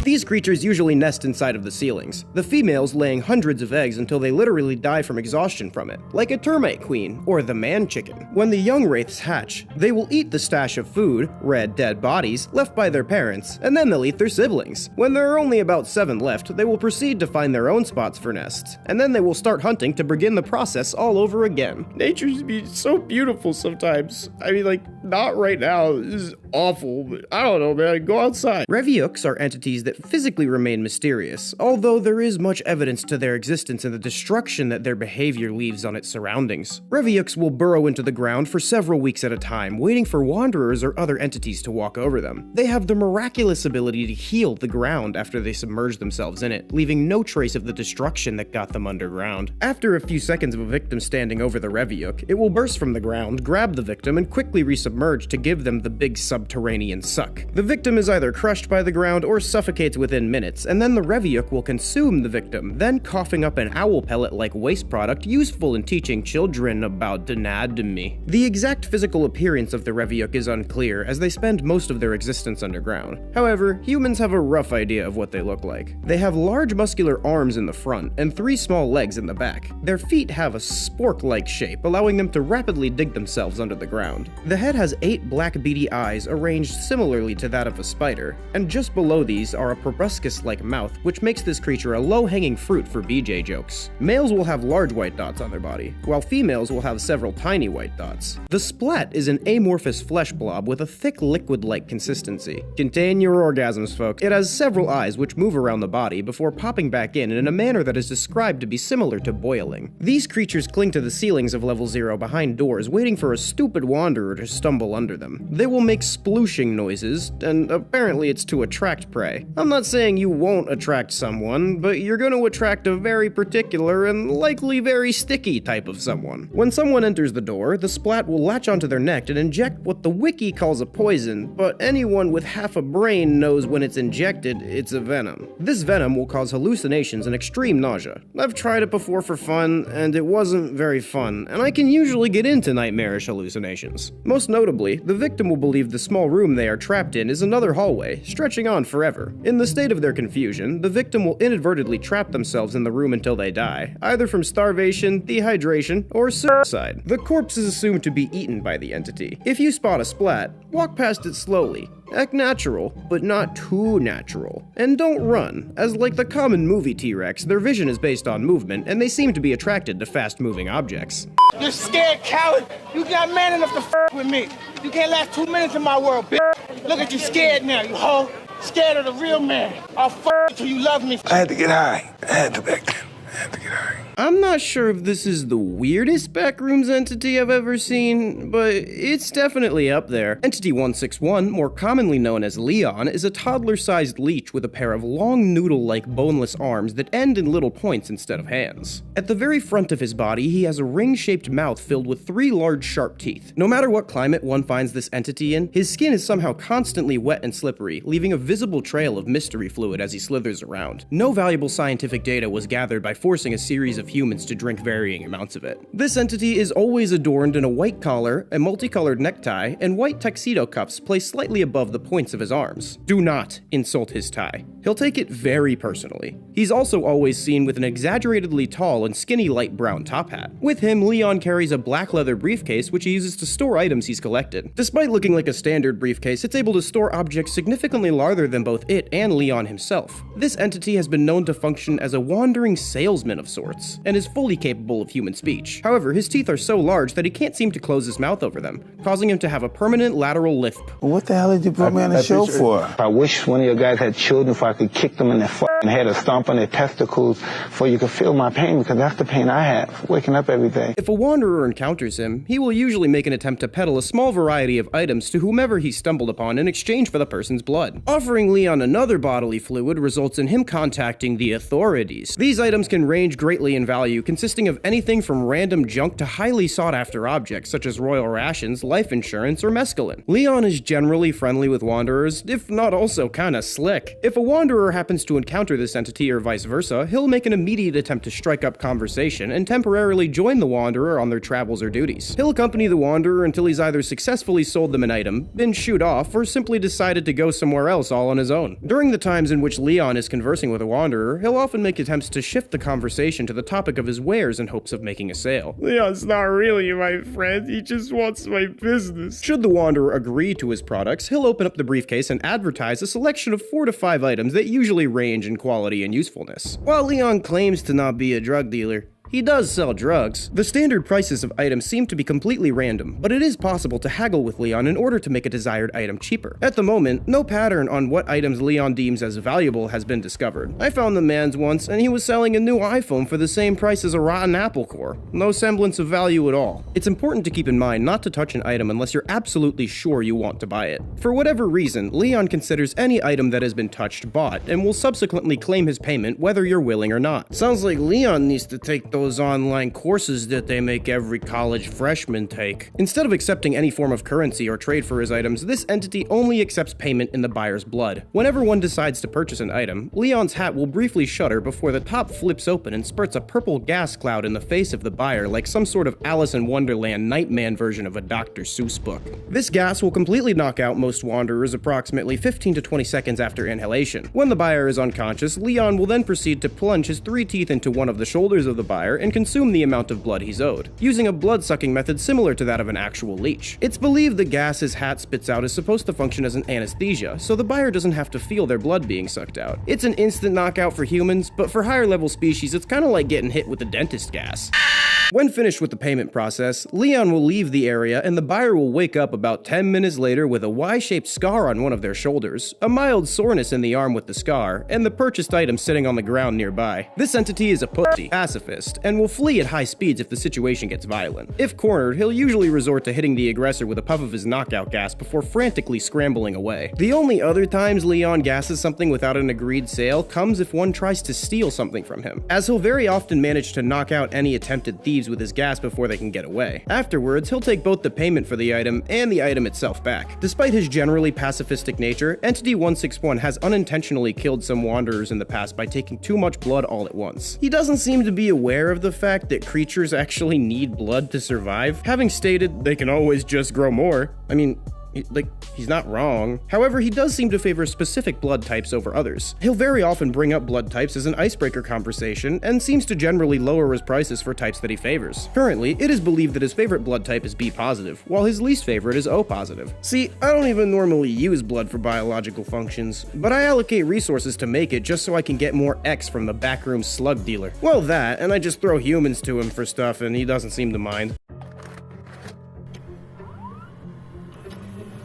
These creatures usually nest inside of the ceilings, the females laying hundreds of eggs until they literally die from exhaustion from it, like a termite queen, or the man chicken. When the young wraiths hatch, they will eat the stash of food, red dead bodies, left by their parents, and then they'll eat their siblings. When there are only about 7 left, they will proceed to find their own spots for nests, and then they will start hunting to begin the process all over again. Nature's be so beautiful sometimes. I mean, like, not right now. This is awful, but I don't know, man. Go outside. Reviuks are entities that physically remain mysterious, although there is much evidence to their existence in the destruction that their behavior leaves on its surroundings. Reviuks will burrow into the ground for several weeks at a time, waiting for wanderers or other entities to walk over them. They have the miraculous ability to heal the ground after they submerge themselves in it, leaving no trace of the destruction that got them underground. After a few seconds of a victim standing over the Reviuk, it will burst from the ground, grab the victim, and quickly resubmerge to give them the big subterranean suck. The victim is either crushed by the ground or suffocates within minutes, and then the Reviuk will consume the victim, then coughing up an owl pellet-like waste product useful in teaching children about anatomy. The exact physical appearance of the Reviuk is unclear, as they spend most of their existence underground. However, humans have a rough idea of what they look like. They have large muscular arms in the front, and 3 small legs in the back. Their feet have a spork-like shape, allowing them to rapidly dig themselves under the ground. The head has 8 black beady eyes arranged similarly to that of a spider, and just below these are are a proboscis-like mouth, which makes this creature a low-hanging fruit for BJ jokes. Males will have large white dots on their body, while females will have several tiny white dots. The splat is an amorphous flesh blob with a thick liquid-like consistency. Contain your orgasms, folks. It has several eyes which move around the body before popping back in a manner that is described to be similar to boiling. These creatures cling to the ceilings of level 0 behind doors, waiting for a stupid wanderer to stumble under them. They will make splooshing noises, and apparently it's to attract prey. I'm not saying you won't attract someone, but you're going to attract a very particular and likely very sticky type of someone. When someone enters the door, the splat will latch onto their neck and inject what the wiki calls a poison, but anyone with half a brain knows when it's injected, it's a venom. This venom will cause hallucinations and extreme nausea. I've tried it before for fun, and it wasn't very fun, and I can usually get into nightmarish hallucinations. Most notably, the victim will believe the small room they are trapped in is another hallway, stretching on forever. In the state of their confusion, the victim will inadvertently trap themselves in the room until they die, either from starvation, dehydration, or suicide. The corpse is assumed to be eaten by the entity. If you spot a splat, walk past it slowly. Act natural, but not too natural. And don't run, as like the common movie T-Rex, their vision is based on movement, and they seem to be attracted to fast-moving objects. You're scared, coward. You got man enough to f with me. You can't last 2 minutes in my world, bitch. Look at you scared now, you hoe. Scared of the real man. I'll f till you love me. I had to get high. I had to back then. I'm not sure if this is the weirdest backrooms entity I've ever seen, but it's definitely up there. Entity 161, more commonly known as Leon, is a toddler-sized leech with a pair of long noodle-like boneless arms that end in little points instead of hands. At the very front of his body, he has a ring-shaped mouth filled with 3 large sharp teeth. No matter what climate one finds this entity in, his skin is somehow constantly wet and slippery, leaving a visible trail of mystery fluid as he slithers around. No valuable scientific data was gathered by forcing a series of humans to drink varying amounts of it. This entity is always adorned in a white collar, a multicolored necktie, and white tuxedo cuffs placed slightly above the points of his arms. Do not insult his tie. He'll take it very personally. He's also always seen with an exaggeratedly tall and skinny light brown top hat. With him, Leon carries a black leather briefcase which he uses to store items he's collected. Despite looking like a standard briefcase, it's able to store objects significantly larger than both it and Leon himself. This entity has been known to function as a wandering salesman of sorts, and is fully capable of human speech. However, his teeth are so large that he can't seem to close his mouth over them, causing him to have a permanent lateral lisp. What the hell did you put me on the show for? I wish one of your guys had children so I could kick them in their fucking head or stomp on their testicles so you could feel my pain, because that's the pain I have, waking up every day. If a wanderer encounters him, he will usually make an attempt to peddle a small variety of items to whomever he stumbled upon in exchange for the person's blood. Offering Leon another bodily fluid results in him contacting the authorities. These items can range greatly in value, consisting of anything from random junk to highly sought-after objects such as royal rations, life insurance, or mescaline. Leon is generally friendly with wanderers, if not also kinda slick. If a wanderer happens to encounter this entity or vice versa, he'll make an immediate attempt to strike up conversation and temporarily join the wanderer on their travels or duties. He'll accompany the wanderer until he's either successfully sold them an item, been shooed off, or simply decided to go somewhere else all on his own. During the times in which Leon is conversing with a wanderer, he'll often make attempts to shift the conversation to the topic of his wares in hopes of making a sale. Leon's not really my friend, he just wants my business. Should the wanderer agree to his products, he'll open up the briefcase and advertise a selection of 4 to 5 items that usually range in quality and usefulness. While Leon claims to not be a drug dealer, he does sell drugs. The standard prices of items seem to be completely random, but it is possible to haggle with Leon in order to make a desired item cheaper. At the moment, no pattern on what items Leon deems as valuable has been discovered. I found the man's once, and he was selling a new iPhone for the same price as a rotten Apple core. No semblance of value at all. It's important to keep in mind not to touch an item unless you're absolutely sure you want to buy it. For whatever reason, Leon considers any item that has been touched bought, and will subsequently claim his payment whether you're willing or not. Sounds like Leon needs to take those online courses that they make every college freshman take. Instead of accepting any form of currency or trade for his items, this entity only accepts payment in the buyer's blood. Whenever one decides to purchase an item, Leon's hat will briefly shudder before the top flips open and spurts a purple gas cloud in the face of the buyer like some sort of Alice in Wonderland Nightman version of a Dr. Seuss book. This gas will completely knock out most wanderers approximately 15 to 20 seconds after inhalation. When the buyer is unconscious, Leon will then proceed to plunge his 3 teeth into one of the shoulders of the buyer vampire and consume the amount of blood he's owed, using a blood-sucking method similar to that of an actual leech. It's believed the gas his hat spits out is supposed to function as an anesthesia, so the buyer doesn't have to feel their blood being sucked out. It's an instant knockout for humans, but for higher level species, it's kinda like getting hit with the dentist gas. When finished with the payment process, Leon will leave the area and the buyer will wake up about 10 minutes later with a Y-shaped scar on one of their shoulders, a mild soreness in the arm with the scar, and the purchased item sitting on the ground nearby. This entity is a pussy pacifist and will flee at high speeds if the situation gets violent. If cornered, he'll usually resort to hitting the aggressor with a puff of his knockout gas before frantically scrambling away. The only other times Leon gasses something without an agreed sale comes if one tries to steal something from him, as he'll very often manage to knock out any attempted thieves with his gas before they can get away. Afterwards, he'll take both the payment for the item and the item itself back. Despite his generally pacifistic nature, Entity 161 has unintentionally killed some wanderers in the past by taking too much blood all at once. He doesn't seem to be aware of the fact that creatures actually need blood to survive, having stated they can always just grow more. I mean, he's not wrong. However, he does seem to favor specific blood types over others. He'll very often bring up blood types as an icebreaker conversation, and seems to generally lower his prices for types that he favors. Currently, it is believed that his favorite blood type is B positive, while his least favorite is O positive. See, I don't even normally use blood for biological functions, but I allocate resources to make it just so I can get more X from the backroom slug dealer. Well, that, and I just throw humans to him for stuff and he doesn't seem to mind.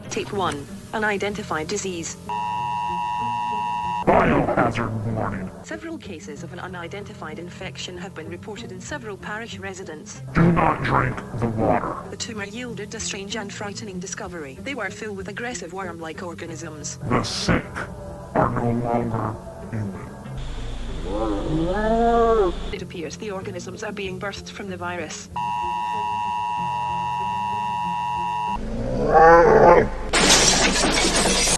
Tape 1. Unidentified disease. Biohazard warning. Several cases of an unidentified infection have been reported in several parish residents. Do not drink the water. The tumor yielded a strange and frightening discovery. They were filled with aggressive worm-like organisms. The sick are no longer human. It appears the organisms are being birthed from the virus.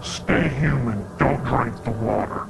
Stay human, don't drink the water.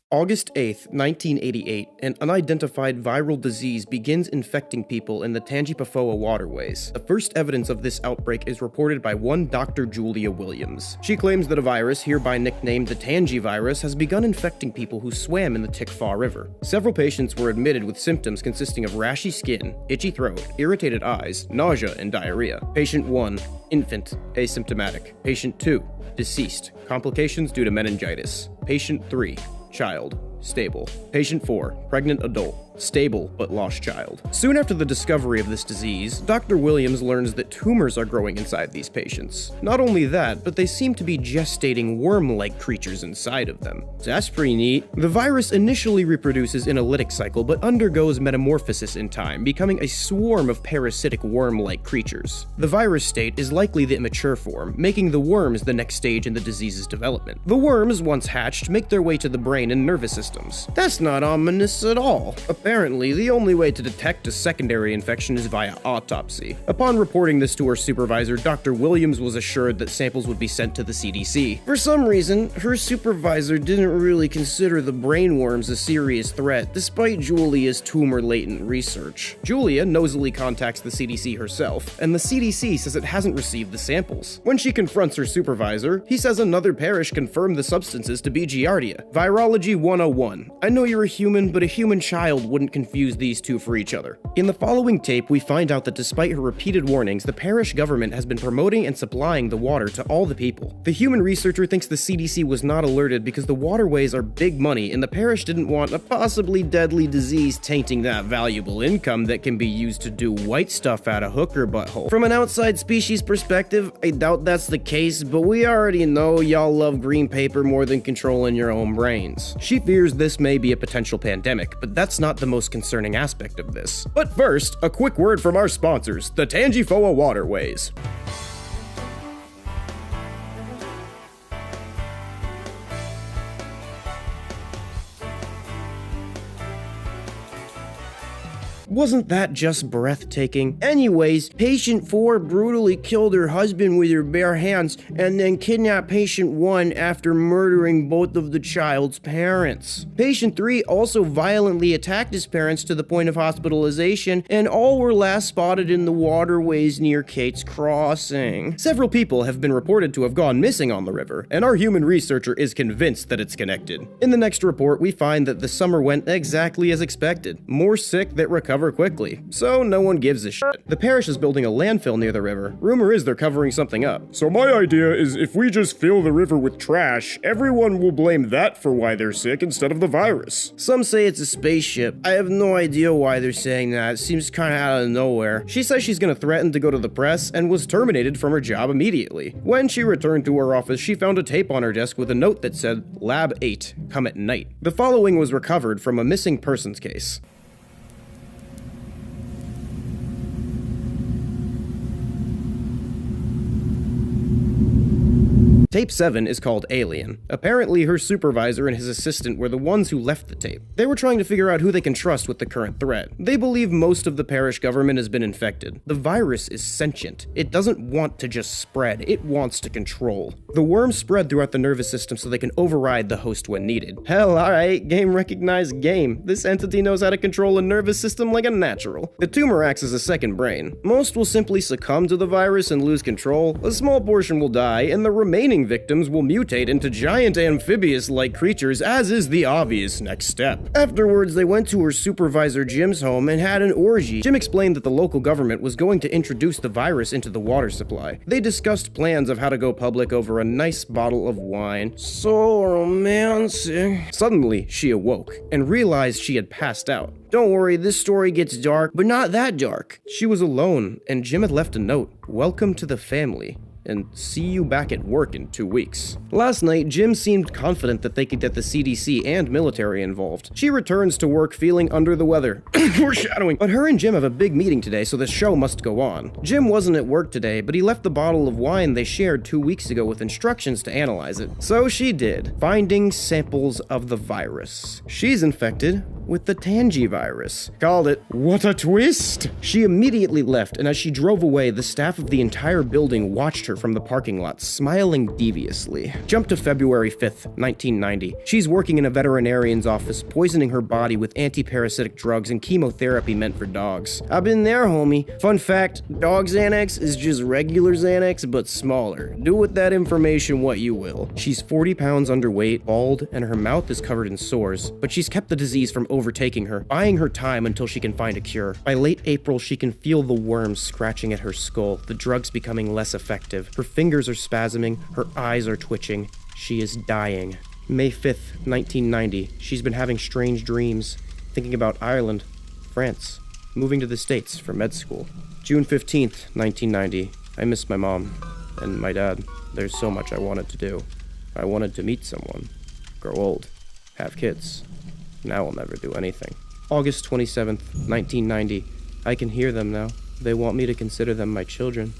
August 8th, 1988, an unidentified viral disease begins infecting people in the Tangipahoa waterways. The first evidence of this outbreak is reported by one Dr. Julia Williams. She claims that a virus, hereby nicknamed the Tangi virus, has begun infecting people who swam in the Tikfa River. Several patients were admitted with symptoms consisting of rashy skin, itchy throat, irritated eyes, nausea, and diarrhea. Patient 1, infant, asymptomatic. Patient 2, deceased, complications due to meningitis. Patient 3, child, stable. Patient 4, pregnant adult, stable but lost child. Soon after the discovery of this disease, Dr. Williams learns that tumors are growing inside these patients. Not only that, but they seem to be gestating worm-like creatures inside of them. That's pretty neat. The virus initially reproduces in a lytic cycle, but undergoes metamorphosis in time, becoming a swarm of parasitic worm-like creatures. The virus state is likely the immature form, making the worms the next stage in the disease's development. The worms, once hatched, make their way to the brain and nervous systems. That's not ominous at all. Apparently, the only way to detect a secondary infection is via autopsy. Upon reporting this to her supervisor, Dr. Williams was assured that samples would be sent to the CDC. For some reason, her supervisor didn't really consider the brainworms a serious threat, despite Julia's tumor-latent research. Julia nosily contacts the CDC herself, and the CDC says it hasn't received the samples. When she confronts her supervisor, he says another parish confirmed the substances to be Giardia. Virology 101. I know you're a human, but a human child wouldn't confuse these two for each other. In the following tape, we find out that despite her repeated warnings, the parish government has been promoting and supplying the water to all the people. The human researcher thinks the CDC was not alerted because the waterways are big money and the parish didn't want a possibly deadly disease tainting that valuable income that can be used to do white stuff out of hooker butthole. From an outside species perspective, I doubt that's the case, but we already know y'all love green paper more than controlling your own brains. She fears this may be a potential pandemic, but that's not the most concerning aspect of this. But first, a quick word from our sponsors, the Tangipahoa Waterways. Wasn't that just breathtaking? Anyways, patient 4 brutally killed her husband with her bare hands and then kidnapped patient 1 after murdering both of the child's parents. Patient 3 also violently attacked his parents to the point of hospitalization, and all were last spotted in the waterways near Kate's Crossing. Several people have been reported to have gone missing on the river, and our human researcher is convinced that it's connected. In the next report, we find that the summer went exactly as expected. More sick that recover quickly, so no one gives a shit. The parish is building a landfill near the river. Rumor is they're covering something up. So my idea is if we just fill the river with trash, everyone will blame that for why they're sick instead of the virus. Some say it's a spaceship. I have no idea why they're saying that. It seems kind of out of nowhere. She says she's going to threaten to go to the press and was terminated from her job immediately. When she returned to her office, she found a tape on her desk with a note that said, "Lab 8, come at night." The following was recovered from a missing persons case. Tape 7 is called Alien. Apparently, her supervisor and his assistant were the ones who left the tape. They were trying to figure out who they can trust with the current threat. They believe most of the parish government has been infected. The virus is sentient. It doesn't want to just spread, it wants to control. The worms spread throughout the nervous system so they can override the host when needed. Hell, alright, game recognized game. This entity knows how to control a nervous system like a natural. The tumor acts as a second brain. Most will simply succumb to the virus and lose control. A small portion will die, and the remaining victims will mutate into giant amphibious-like creatures, as is the obvious next step. Afterwards, they went to her supervisor Jim's home and had an orgy. Jim explained that the local government was going to introduce the virus into the water supply. They discussed plans of how to go public over a nice bottle of wine. So romantic. Suddenly, she awoke and realized she had passed out. Don't worry, this story gets dark, but not that dark. She was alone, and Jim had left a note. "Welcome to the family, and see you back at work in 2 weeks." Last night, Jim seemed confident that they could get the CDC and military involved. She returns to work feeling under the weather. Foreshadowing. But her and Jim have a big meeting today, so the show must go on. Jim wasn't at work today, but he left the bottle of wine they shared 2 weeks ago with instructions to analyze it. So she did, finding samples of the virus. She's infected with the Tangy virus. Called it. What a twist! She immediately left, and as she drove away, the staff of the entire building watched her from the parking lot, smiling deviously. Jump to February 5th, 1990. She's working in a veterinarian's office, poisoning her body with anti-parasitic drugs and chemotherapy meant for dogs. I've been there, homie. Fun fact, dog Xanax is just regular Xanax, but smaller. Do with that information what you will. She's 40 pounds underweight, bald, and her mouth is covered in sores, but she's kept the disease from overtaking her, buying her time until she can find a cure. By late April, she can feel the worms scratching at her skull, the drugs becoming less effective. Her fingers are spasming, her eyes are twitching. She is dying. May 5th, 1990. She's been having strange dreams, thinking about Ireland, France, moving to the States for med school. June 15th, 1990. I miss my mom and my dad. There's so much I wanted to do. I wanted to meet someone, grow old, have kids. Now I'll never do anything. August 27th, 1990. I can hear them now. They want me to consider them my children.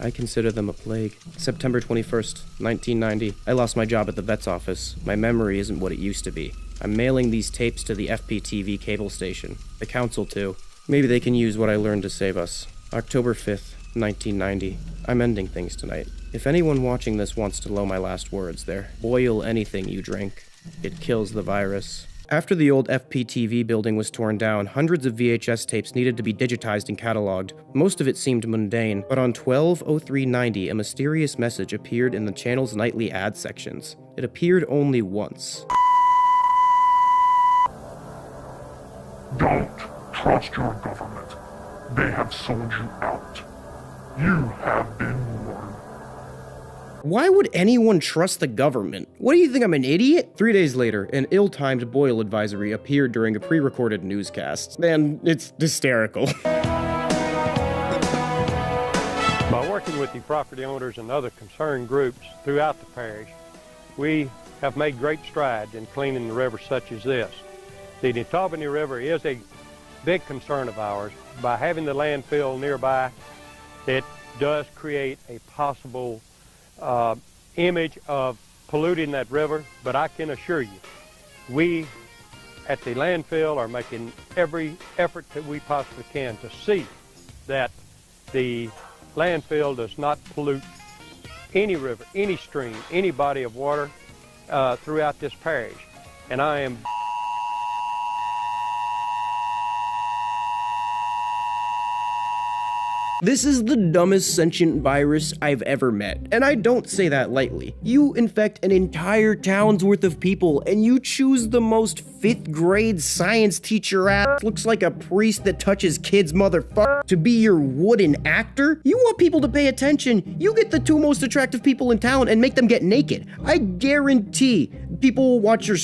I consider them a plague. September 21st, 1990. I lost my job at the vet's office. My memory isn't what it used to be. I'm mailing these tapes to the FPTV cable station. The council too. Maybe they can use what I learned to save us. October 5th, 1990. I'm ending things tonight. If anyone watching this wants to know my last words, there. Boil anything you drink. It kills the virus. After the old FPTV building was torn down, hundreds of VHS tapes needed to be digitized and cataloged. Most of it seemed mundane, but on 12/03/90, a mysterious message appeared in the channel's nightly ad sections. It appeared only once. Don't trust your government. They have sold you out. You have been warned. Why would anyone trust the government? What do you think, I'm an idiot? 3 days later, an ill-timed boil advisory appeared during a pre-recorded newscast. And it's hysterical. By working with the property owners and other concerned groups throughout the parish, we have made great strides in cleaning the river such as this. The Netabany River is a big concern of ours. By having the landfill nearby, it does create a possible image of polluting that river, but I can assure you, we at the landfill are making every effort that we possibly can to see that the landfill does not pollute any river, any stream, any body of water throughout this parish. And I am This is the dumbest sentient virus I've ever met, and I don't say that lightly. You infect an entire town's worth of people, and you choose the most 5th grade science teacher ass looks like a priest that touches kids motherfucker to be your wooden actor? You want people to pay attention, you get the 2 most attractive people in town and make them get naked. I guarantee people will watch your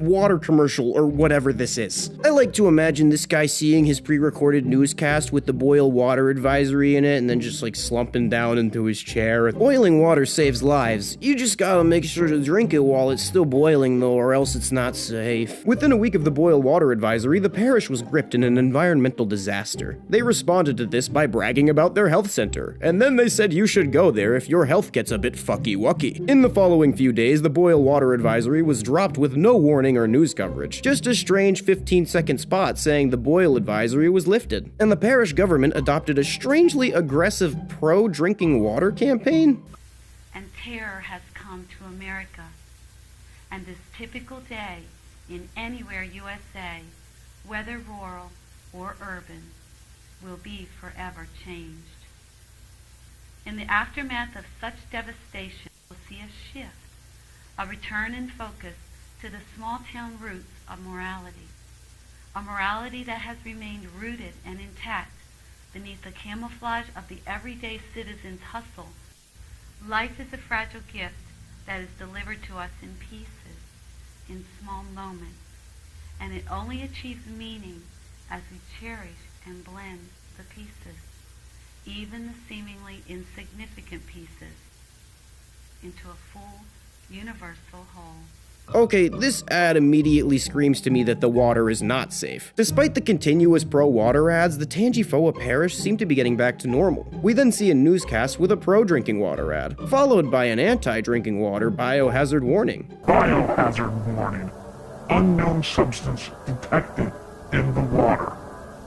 water commercial or whatever this is. I like to imagine this guy seeing his pre-recorded newscast with the boil water advisory in it and then just like slumping down into his chair. Boiling water saves lives. You just gotta make sure to drink it while it's still boiling though, or else it's not safe. Within a week of the boil water advisory, the parish was gripped in an environmental disaster. They responded to this by bragging about their health center, and then they said you should go there if your health gets a bit fucky-wucky. In the following few days, the boil water advisory was dropped with no warning or news coverage, just a strange 15-second spot saying the boil advisory was lifted. And the parish government adopted a strangely aggressive pro-drinking water campaign? And terror has come to America. And this typical day in anywhere USA, whether rural or urban, will be forever changed. In the aftermath of such devastation, we'll see a shift, a return in focus to the small town roots of morality, a morality that has remained rooted and intact beneath the camouflage of the everyday citizen's hustle. Life is a fragile gift that is delivered to us in pieces, in small moments, and it only achieves meaning as we cherish and blend the pieces, even the seemingly insignificant pieces, into a full, universal whole. Okay, this ad immediately screams to me that the water is not safe. Despite the continuous pro-water ads, the Tangifoa parish seemed to be getting back to normal. We then see a newscast with a pro-drinking water ad, followed by an anti-drinking water biohazard warning. Biohazard warning. Unknown substance detected in the water.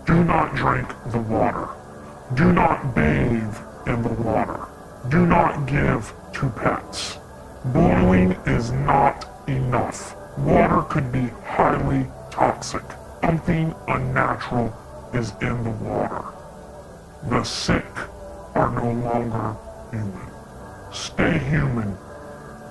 Do not drink the water. Do not bathe in the water. Do not give to pets. Boiling is not enough. Water could be highly toxic. Something unnatural is in the water. The sick are no longer human. Stay human.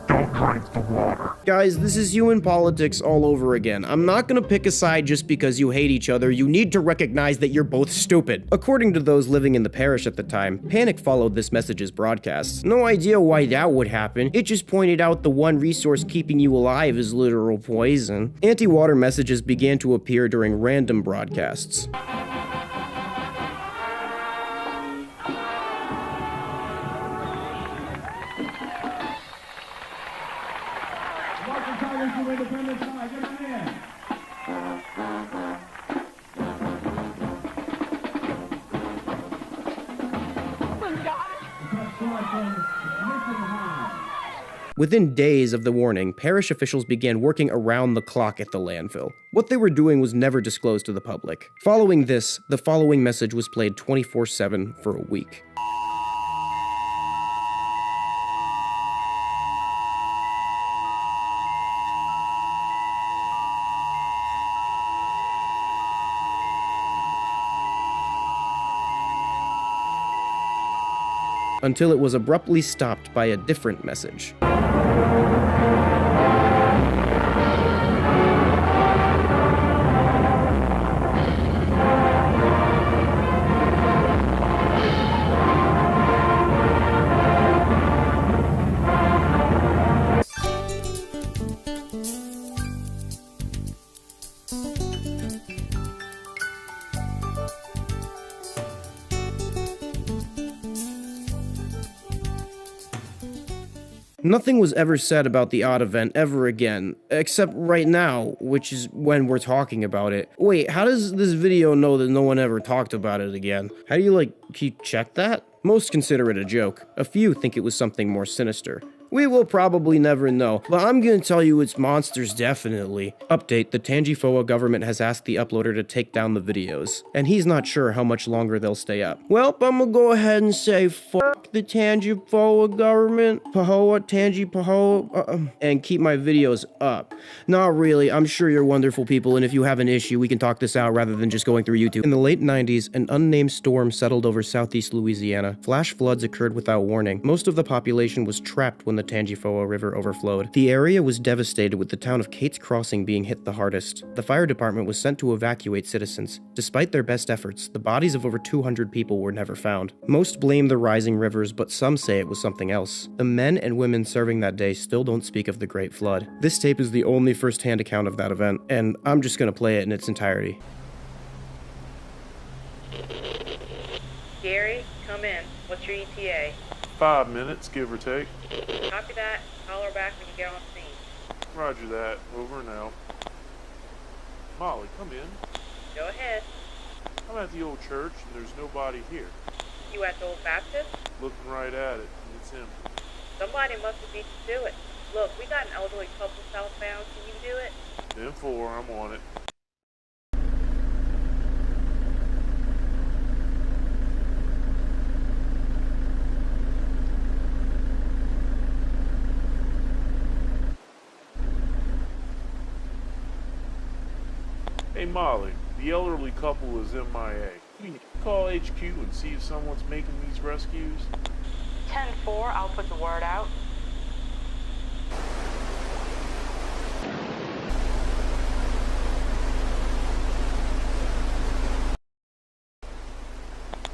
Don't drink the water. Guys, this is human politics all over again. I'm not gonna pick a side just because you hate each other. You need to recognize that you're both stupid. According to those living in the parish at the time, panic followed this message's broadcasts. No idea why that would happen. It just pointed out the one resource keeping you alive is literal poison. Anti-water messages began to appear during random broadcasts. Within days of the warning, parish officials began working around the clock at the landfill. What they were doing was never disclosed to the public. Following this, the following message was played 24/7 for a week. Until it was abruptly stopped by a different message. Nothing was ever said about the odd event ever again, except right now, which is when we're talking about it. Wait, how does this video know that no one ever talked about it again? How do you, keep check that? Most consider it a joke. A few think it was something more sinister. We will probably never know, but I'm gonna tell you it's monsters definitely. Update, the Tangifoa government has asked the uploader to take down the videos, and he's not sure how much longer they'll stay up. Well, I'm gonna go ahead and say fuck the Tangifoa government, and keep my videos up. Not really, I'm sure you're wonderful people, and if you have an issue, we can talk this out rather than just going through YouTube. In the late 90s, an unnamed storm settled over southeast Louisiana. Flash floods occurred without warning. Most of the population was trapped when the Tangifoa River overflowed. The area was devastated, with the town of Kate's Crossing being hit the hardest. The fire department was sent to evacuate citizens. Despite their best efforts, the bodies of over 200 people were never found. Most blame the rising rivers, but some say it was something else. The men and women serving that day still don't speak of the Great Flood. This tape is the only first-hand account of that event, and I'm just gonna play it in its entirety. Gary, come in. What's your ETA? 5 minutes, give or take. Copy that. Call her back when you get on scene. Roger that. Over and out. Molly, come in. Go ahead. I'm at the old church and there's nobody here. You at the Old Baptist? Looking right at it, and it's empty. Somebody must have beat you to it. Look, we got an elderly couple southbound. Can you do it? 10-4, I'm on it. Hey Molly, the elderly couple is MIA. Can you call HQ and see if someone's making these rescues? 10-4, I'll put the word out.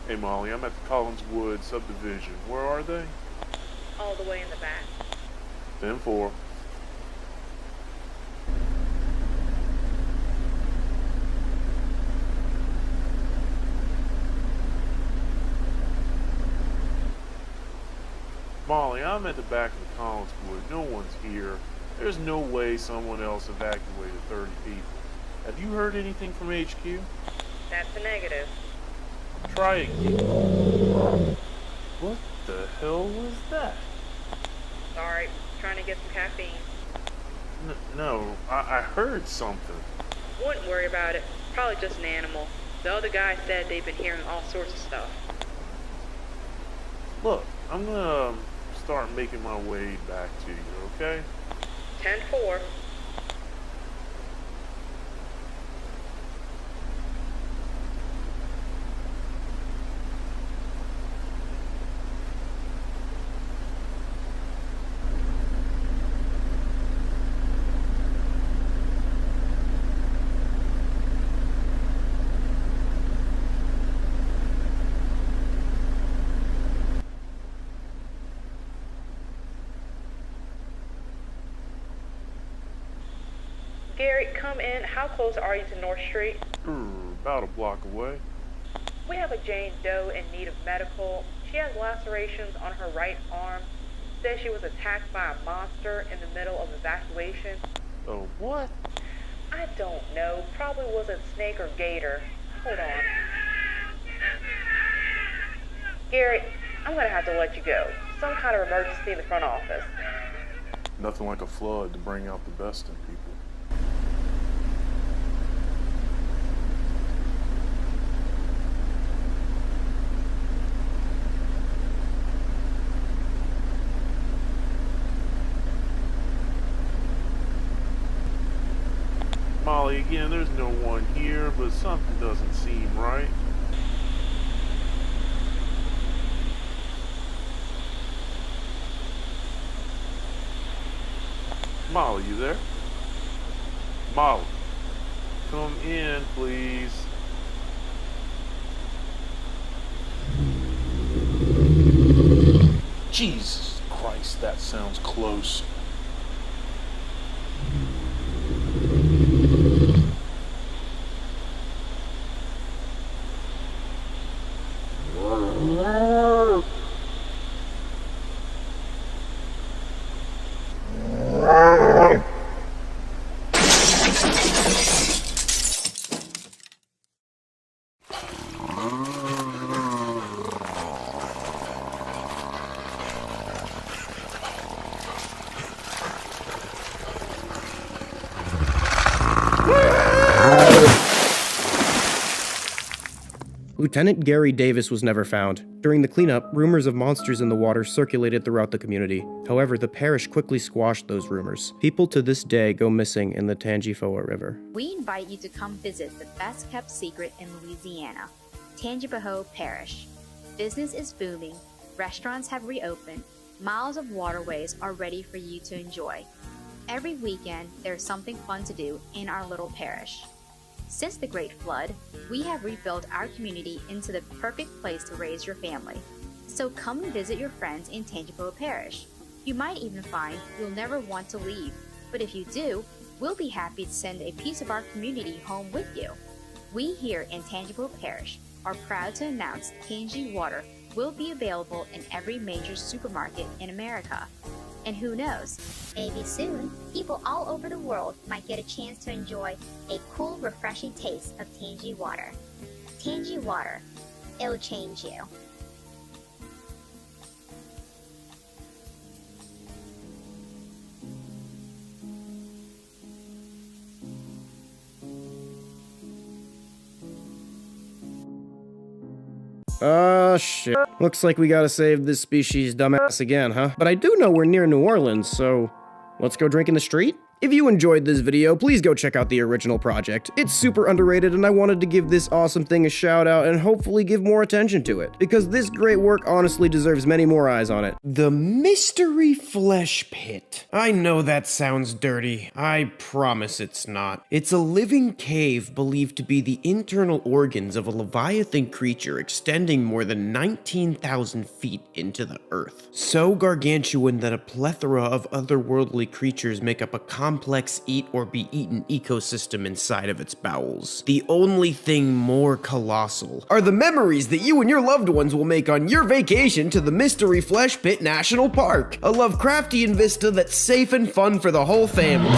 Hey Molly, I'm at the Collinswood subdivision. Where are they? All the way in the back. 10-4. Molly, I'm at the back of the Collinswood. No one's here. There's no way someone else evacuated 30 people. Have you heard anything from HQ? That's a negative. Try again. What the hell was that? Sorry, trying to get some caffeine. No, I heard something. Wouldn't worry about it. Probably just an animal. The other guy said they've been hearing all sorts of stuff. Look, I'm gonna start making my way back to you, okay? 10-4. Gary, come in. How close are you to North Street? About a block away. We have a Jane Doe in need of medical. She has lacerations on her right arm. Says she was attacked by a monster in the middle of evacuation. Oh, what? I don't know. Probably wasn't snake or gator. Hold on. Gary, I'm gonna have to let you go. Some kind of emergency in the front office. Nothing like a flood to bring out the best in people. Molly, again, there's no one here, but something doesn't seem right. Molly, you there? Molly, come in, please. Jesus Christ, that sounds close. Lieutenant Gary Davis was never found. During the cleanup, rumors of monsters in the water circulated throughout the community. However, the parish quickly squashed those rumors. People to this day go missing in the Tangifoa River. We invite you to come visit the best kept secret in Louisiana, Tangipahoa Parish. Business is booming, restaurants have reopened, miles of waterways are ready for you to enjoy. Every weekend, there's something fun to do in our little parish. Since the Great Flood, we have rebuilt our community into the perfect place to raise your family. So come and visit your friends in Tangipahoa Parish. You might even find you'll never want to leave, but if you do, we'll be happy to send a piece of our community home with you. We here in Tangipahoa Parish are proud to announce Tangi Water will be available in every major supermarket in America. And who knows, maybe soon, people all over the world might get a chance to enjoy a cool, refreshing taste of Tangi water. Tangi water, it'll change you. Shit. Looks like we gotta save this species' dumbass again, huh? But I do know we're near New Orleans, so let's go drink in the street? If you enjoyed this video, please go check out the original project. It's super underrated, and I wanted to give this awesome thing a shout out and hopefully give more attention to it, because this great work honestly deserves many more eyes on it. The Mystery Flesh Pit. I know that sounds dirty. I promise it's not. It's a living cave believed to be the internal organs of a leviathan creature extending more than 19,000 feet into the earth. So gargantuan that a plethora of otherworldly creatures make up a complex eat-or-be-eaten ecosystem inside of its bowels. The only thing more colossal are the memories that you and your loved ones will make on your vacation to the Mystery Flesh Pit National Park, a Lovecraftian vista that's safe and fun for the whole family.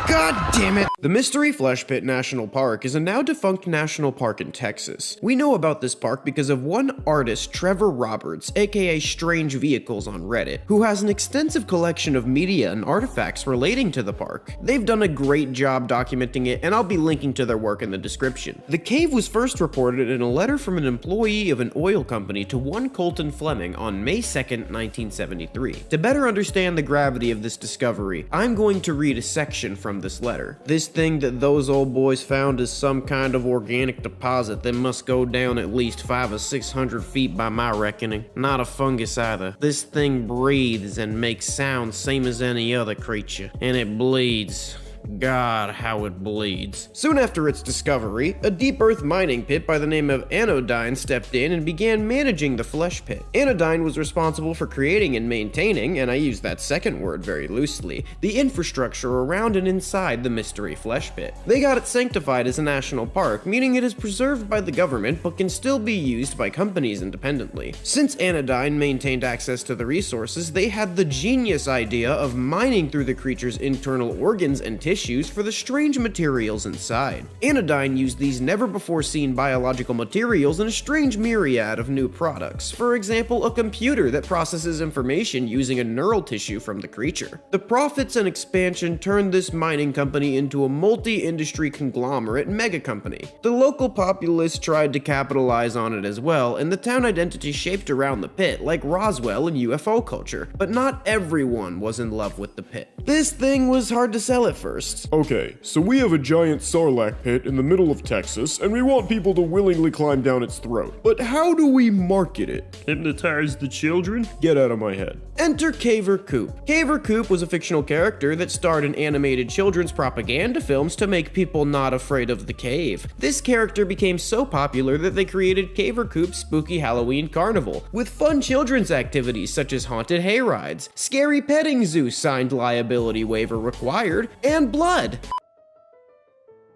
God damn it! The Mystery Flesh Pit National Park is a now defunct national park in Texas. We know about this park because of one artist, Trevor Roberts, aka Strange Vehicles on Reddit, who has an extensive collection of media and artifacts relating to the park. They've done a great job documenting it, and I'll be linking to their work in the description. The cave was first reported in a letter from an employee of an oil company to one Colton Fleming on May 2nd, 1973. To better understand the gravity of this discovery, I'm going to read a section from this letter. This thing that those old boys found is some kind of organic deposit that must go down at least 500 or 600 feet by my reckoning. Not a fungus either. This thing breathes and makes sounds same as any other creature, and it bleeds. God, how it bleeds. Soon after its discovery, a deep earth mining pit by the name of Anodyne stepped in and began managing the flesh pit. Anodyne was responsible for creating and maintaining, and I use that second word very loosely, the infrastructure around and inside the Mystery Flesh Pit. They got it sanctified as a national park, meaning it is preserved by the government but can still be used by companies independently. Since Anodyne maintained access to the resources, they had the genius idea of mining through the creature's internal organs and tissues for the strange materials inside. Anodyne used these never-before-seen biological materials in a strange myriad of new products. For example, a computer that processes information using a neural tissue from the creature. The profits and expansion turned this mining company into a multi-industry conglomerate mega company. The local populace tried to capitalize on it as well, and the town identity shaped around the pit, like Roswell and UFO culture. But not everyone was in love with the pit. This thing was hard to sell at first. Okay, so we have a giant sarlacc pit in the middle of Texas, and we want people to willingly climb down its throat. But how do we market it? Hypnotize the children? Get out of my head. Enter Caver Coop. Caver Coop was a fictional character that starred in animated children's propaganda films to make people not afraid of the cave. This character became so popular that they created Caver Coop's Spooky Halloween Carnival, with fun children's activities such as haunted hayrides, scary petting zoo signed liability waiver required, and blood.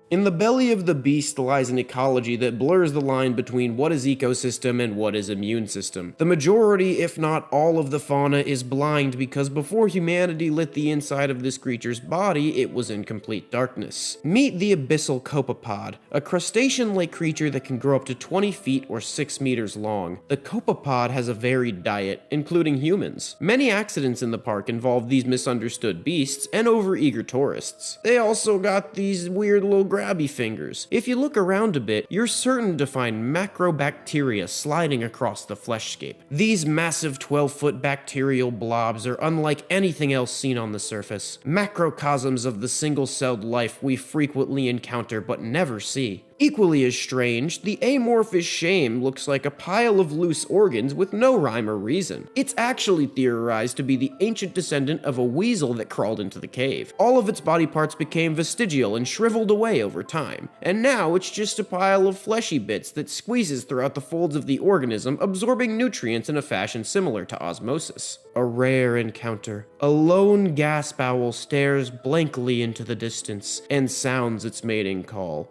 In the belly of the beast lies an ecology that blurs the line between what is ecosystem and what is immune system. The majority, if not all of the fauna is blind because before humanity lit the inside of this creature's body, it was in complete darkness. Meet the abyssal copepod, a crustacean-like creature that can grow up to 20 feet or 6 meters long. The copepod has a varied diet, including humans. Many accidents in the park involve these misunderstood beasts and overeager tourists. They also got these weird little grabby fingers. If you look around a bit, you're certain to find macrobacteria sliding across the fleshscape. These massive 12-foot bacterial blobs are unlike anything else seen on the surface, macrocosms of the single-celled life we frequently encounter but never see. Equally as strange, the amorphous shame looks like a pile of loose organs with no rhyme or reason. It's actually theorized to be the ancient descendant of a weasel that crawled into the cave. All of its body parts became vestigial and shriveled away over time, and now it's just a pile of fleshy bits that squeezes throughout the folds of the organism, absorbing nutrients in a fashion similar to osmosis. A rare encounter. A lone gasp owl stares blankly into the distance and sounds its mating call.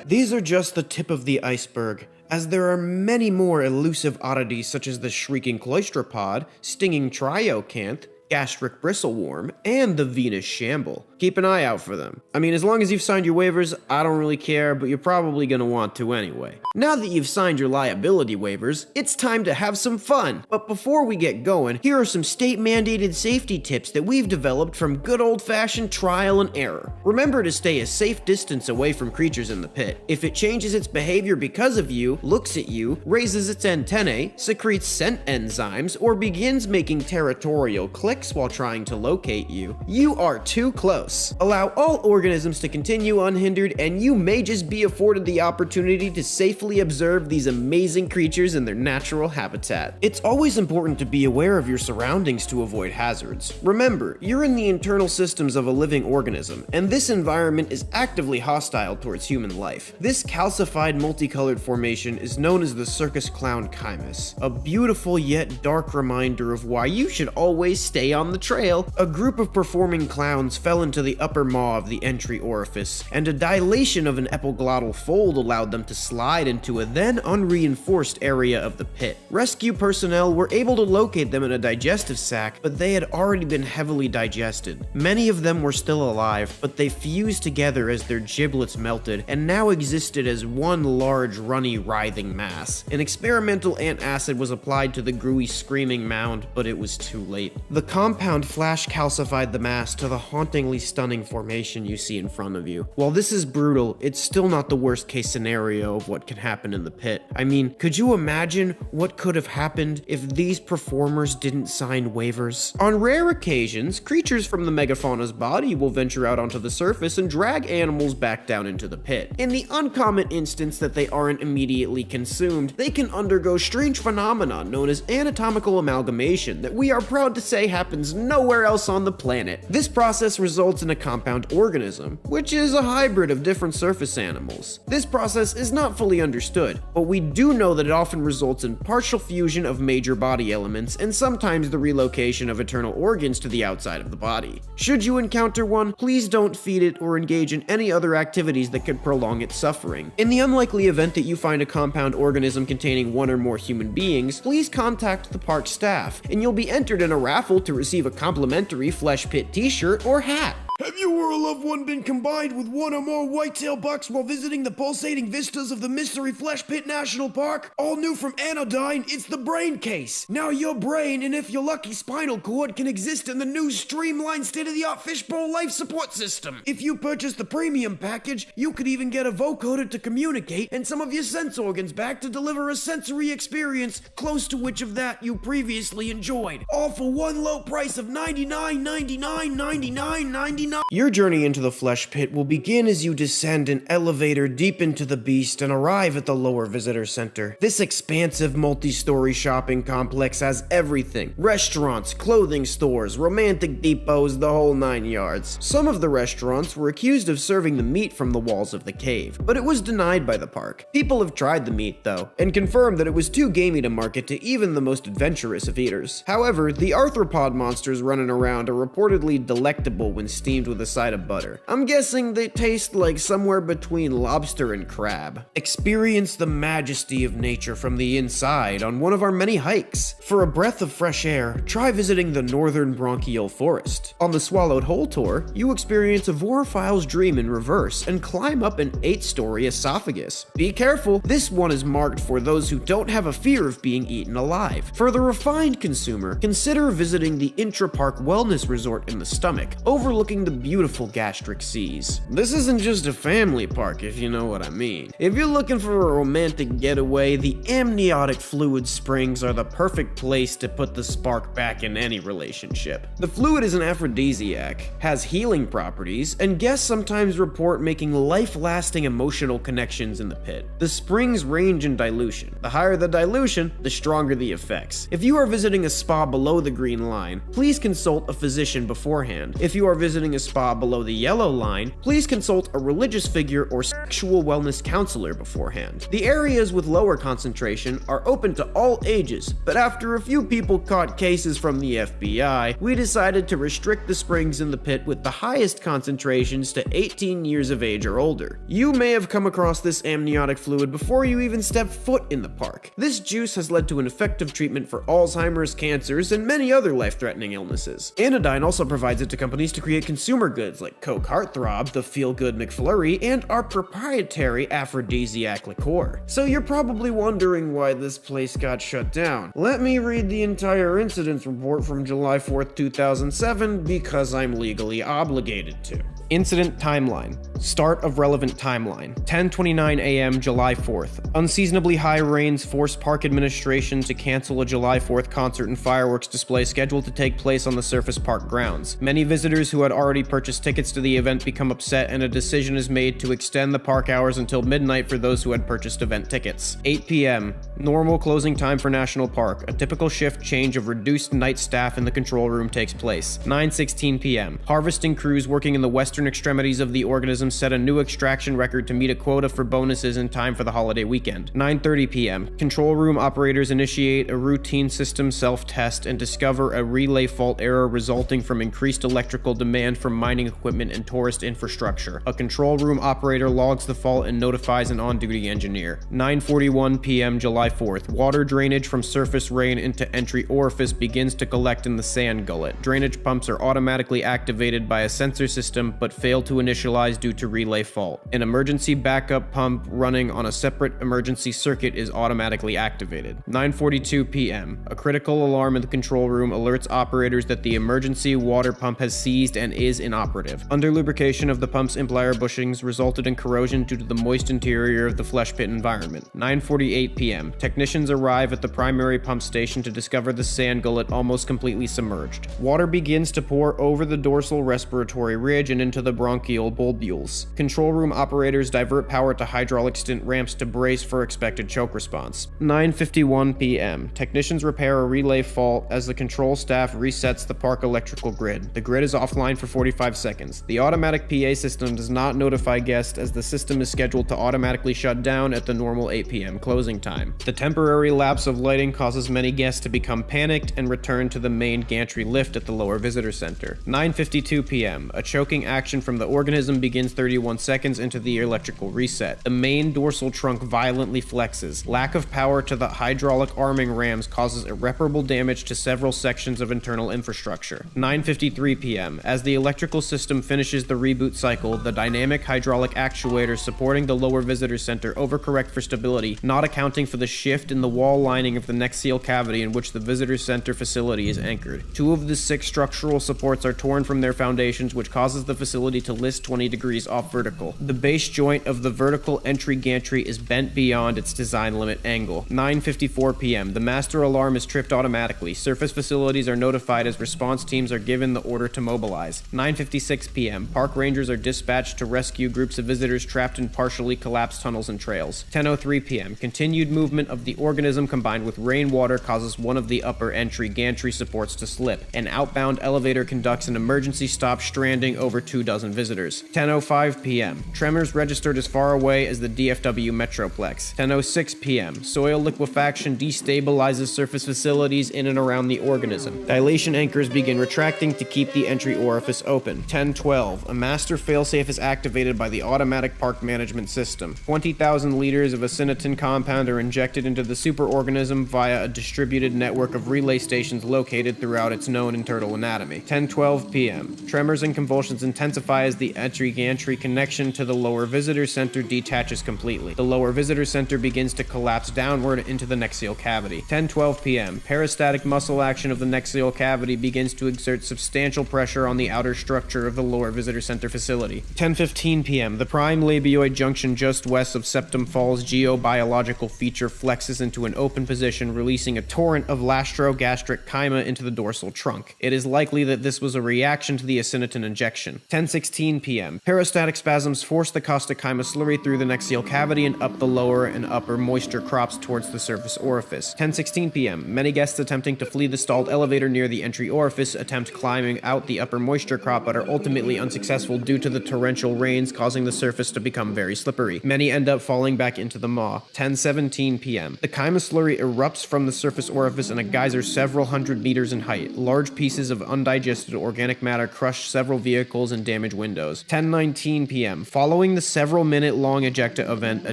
These are just the tip of the iceberg, as there are many more elusive oddities such as the shrieking cloistropod, stinging triocanth, gastric bristleworm, and the Venus shamble. Keep an eye out for them. I mean, as long as you've signed your waivers, I don't really care, but you're probably gonna want to anyway. Now that you've signed your liability waivers, it's time to have some fun. But before we get going, here are some state-mandated safety tips that we've developed from good old-fashioned trial and error. Remember to stay a safe distance away from creatures in the pit. If it changes its behavior because of you, looks at you, raises its antennae, secretes scent enzymes, or begins making territorial clicks while trying to locate you, you are too close. Allow all organisms to continue unhindered, and you may just be afforded the opportunity to safely observe these amazing creatures in their natural habitat. It's always important to be aware of your surroundings to avoid hazards. Remember, you're in the internal systems of a living organism, and this environment is actively hostile towards human life. This calcified multicolored formation is known as the circus clown chimus, a beautiful yet dark reminder of why you should always stay on the trail. A group of performing clowns fell into the upper maw of the entry orifice, and a dilation of an epiglottal fold allowed them to slide into a then unreinforced area of the pit. Rescue personnel were able to locate them in a digestive sac, but they had already been heavily digested. Many of them were still alive, but they fused together as their giblets melted, and now existed as one large, runny, writhing mass. An experimental antacid was applied to the gooey, screaming mound, but it was too late. The compound flash calcified the mass to the hauntingly stunning formation you see in front of you. While this is brutal, it's still not the worst case scenario of what can happen in the pit. I mean, could you imagine what could have happened if these performers didn't sign waivers? On rare occasions, creatures from the megafauna's body will venture out onto the surface and drag animals back down into the pit. In the uncommon instance that they aren't immediately consumed, they can undergo strange phenomena known as anatomical amalgamation that we are proud to say happens nowhere else on the planet. This process results in a compound organism, which is a hybrid of different surface animals. This process is not fully understood, but we do know that it often results in partial fusion of major body elements and sometimes the relocation of internal organs to the outside of the body. Should you encounter one, please don't feed it or engage in any other activities that could prolong its suffering. In the unlikely event that you find a compound organism containing one or more human beings, please contact the park staff, and you'll be entered in a raffle to receive a complimentary Flesh Pit t-shirt or hat. Have you or a loved one been combined with one or more whitetail bucks while visiting the pulsating vistas of the Mystery Flesh Pit National Park? All new from Anodyne, it's the Brain Case. Now your brain, and if you're lucky, spinal cord, can exist in the new streamlined state-of-the-art fishbowl life support system. If you purchase the premium package, you could even get a vocoder to communicate and some of your sense organs back to deliver a sensory experience close to which of that you previously enjoyed. All for one low price of $99.99. Your journey into the flesh pit will begin as you descend an elevator deep into the beast and arrive at the lower visitor center. This expansive multi-story shopping complex has everything: restaurants, clothing stores, romantic depots, the whole 9 yards. Some of the restaurants were accused of serving the meat from the walls of the cave, but it was denied by the park. People have tried the meat though, and confirmed that it was too gamey to market to even the most adventurous of eaters. However, the arthropod monsters running around are reportedly delectable when steamed with a side of butter. I'm guessing they taste like somewhere between lobster and crab. Experience the majesty of nature from the inside on one of our many hikes. For a breath of fresh air, try visiting the Northern Bronchial Forest. On the Swallowed Hole tour, you experience a vorophile's dream in reverse and climb up an 8-story esophagus. Be careful, this one is marked for those who don't have a fear of being eaten alive. For the refined consumer, consider visiting the Intra-Park Wellness Resort in the Stomach, overlooking the the beautiful gastric seas. This isn't just a family park, if you know what I mean. If you're looking for a romantic getaway, the amniotic fluid springs are the perfect place to put the spark back in any relationship. The fluid is an aphrodisiac, has healing properties, and guests sometimes report making life-lasting emotional connections in the pit. The springs range in dilution. The higher the dilution, the stronger the effects. If you are visiting a spa below the green line, please consult a physician beforehand. If you are visiting a spa below the yellow line, please consult a religious figure or sexual wellness counselor beforehand. The areas with lower concentration are open to all ages, but after a few people caught cases from the FBI, we decided to restrict the springs in the pit with the highest concentrations to 18 years of age or older. You may have come across this amniotic fluid before you even stepped foot in the park. This juice has led to an effective treatment for Alzheimer's, cancers, and many other life-threatening illnesses. Anodyne also provides it to companies to create consumer goods like Coke Heartthrob, the Feel Good McFlurry, and our proprietary aphrodisiac liqueur. So you're probably wondering why this place got shut down. Let me read the entire incident report from July 4th, 2007, because I'm legally obligated to. Incident timeline. Start of relevant timeline. 10:29 a.m. July 4th. Unseasonably high rains forced park administration to cancel a July 4th concert and fireworks display scheduled to take place on the surface park grounds. Many visitors who had already purchased tickets to the event become upset, and a decision is made to extend the park hours until midnight for those who had purchased event tickets. 8 p.m. Normal closing time for National Park. A typical shift change of reduced night staff in the control room takes place. 9:16 p.m. Harvesting crews working in the western extremities of the organism set a new extraction record to meet a quota for bonuses in time for the holiday weekend. 9:30 p.m. Control room operators initiate a routine system self-test and discover a relay fault error resulting from increased electrical demand from mining equipment and tourist infrastructure. A control room operator logs the fault and notifies an on-duty engineer. 9:41 p.m. July 4th. Water drainage from surface rain into entry orifice begins to collect in the sand gullet. Drainage pumps are automatically activated by a sensor system but fail to initialize due to relay fault. An emergency backup pump running on a separate emergency circuit is automatically activated. 9:42 p.m. A critical alarm in the control room alerts operators that the emergency water pump has seized and is inoperative. Under lubrication of the pump's implier bushings resulted in corrosion due to the moist interior of the flesh pit environment. 9:48 p.m. Technicians arrive at the primary pump station to discover the sand gullet almost completely submerged. Water begins to pour over the dorsal respiratory ridge and into the bronchial bulbules. Control room operators divert power to hydraulic stint ramps to brace for expected choke response. 9:51 p.m. Technicians repair a relay fault as the control staff resets the park electrical grid. The grid is offline for 45 seconds. The automatic PA system does not notify guests as the system is scheduled to automatically shut down at the normal 8 p.m. closing time. The temporary lapse of lighting causes many guests to become panicked and return to the main gantry lift at the lower visitor center. 9:52 p.m. A choking action from the organism begins 31 seconds into the electrical reset. The main dorsal trunk violently flexes. Lack of power to the hydraulic arming rams causes irreparable damage to several sections of internal infrastructure. 9:53 p.m. As the electrical system finishes the reboot cycle, the dynamic hydraulic actuators supporting the lower visitor center overcorrect for stability, not accounting for the shift in the wall lining of the neck seal cavity in which the visitor center facility is anchored. 2 of the 6 structural supports are torn from their foundations, which causes the facility to list 20 degrees off vertical. The base joint of the vertical entry gantry is bent beyond its design limit angle. 9:54 p.m. The master alarm is tripped automatically. Surface facilities are notified as response teams are given the order to mobilize. 9:56 p.m. Park rangers are dispatched to rescue groups of visitors trapped in partially collapsed tunnels and trails. 10:03 p.m. Continued movement of the organism combined with rainwater causes one of the upper entry gantry supports to slip. An outbound elevator conducts an emergency stop, stranding over 24 visitors. 10:05 p.m. Tremors registered as far away as the DFW Metroplex. 10:06 p.m. Soil liquefaction destabilizes surface facilities in and around the organism. Dilation anchors begin retracting to keep the entry orifice open. 10:12. A master failsafe is activated by the automatic park management system. 20,000 liters of acinitin compound are injected into the superorganism via a distributed network of relay stations located throughout its known internal anatomy. 10:12 p.m. Tremors and convulsions intensify as the entry-gantry connection to the lower visitor center detaches completely. The lower visitor center begins to collapse downward into the neck seal cavity. 10:12 p.m. Peristatic muscle action of the neck seal cavity begins to exert substantial pressure on the outer structure of the lower visitor center facility. 10:15 p.m. The prime labioid junction just west of Septum Falls geobiological feature flexes into an open position, releasing a torrent of lastrogastric chyma into the dorsal trunk. It is likely that this was a reaction to the acinitin injection. 10:16 p.m. Peristatic spasms force the caustic chyma slurry through the nexial cavity and up the lower and upper moisture crops towards the surface orifice. 10:16 p.m. Many guests attempting to flee the stalled elevator near the entry orifice attempt climbing out the upper moisture crop but are ultimately unsuccessful due to the torrential rains causing the surface to become very slippery. Many end up falling back into the maw. 10:17 p.m. The chyma slurry erupts from the surface orifice in a geyser several hundred meters in height. Large pieces of undigested organic matter crush several vehicles and damage windows. 10:19 p.m. Following the several minute long ejecta event, a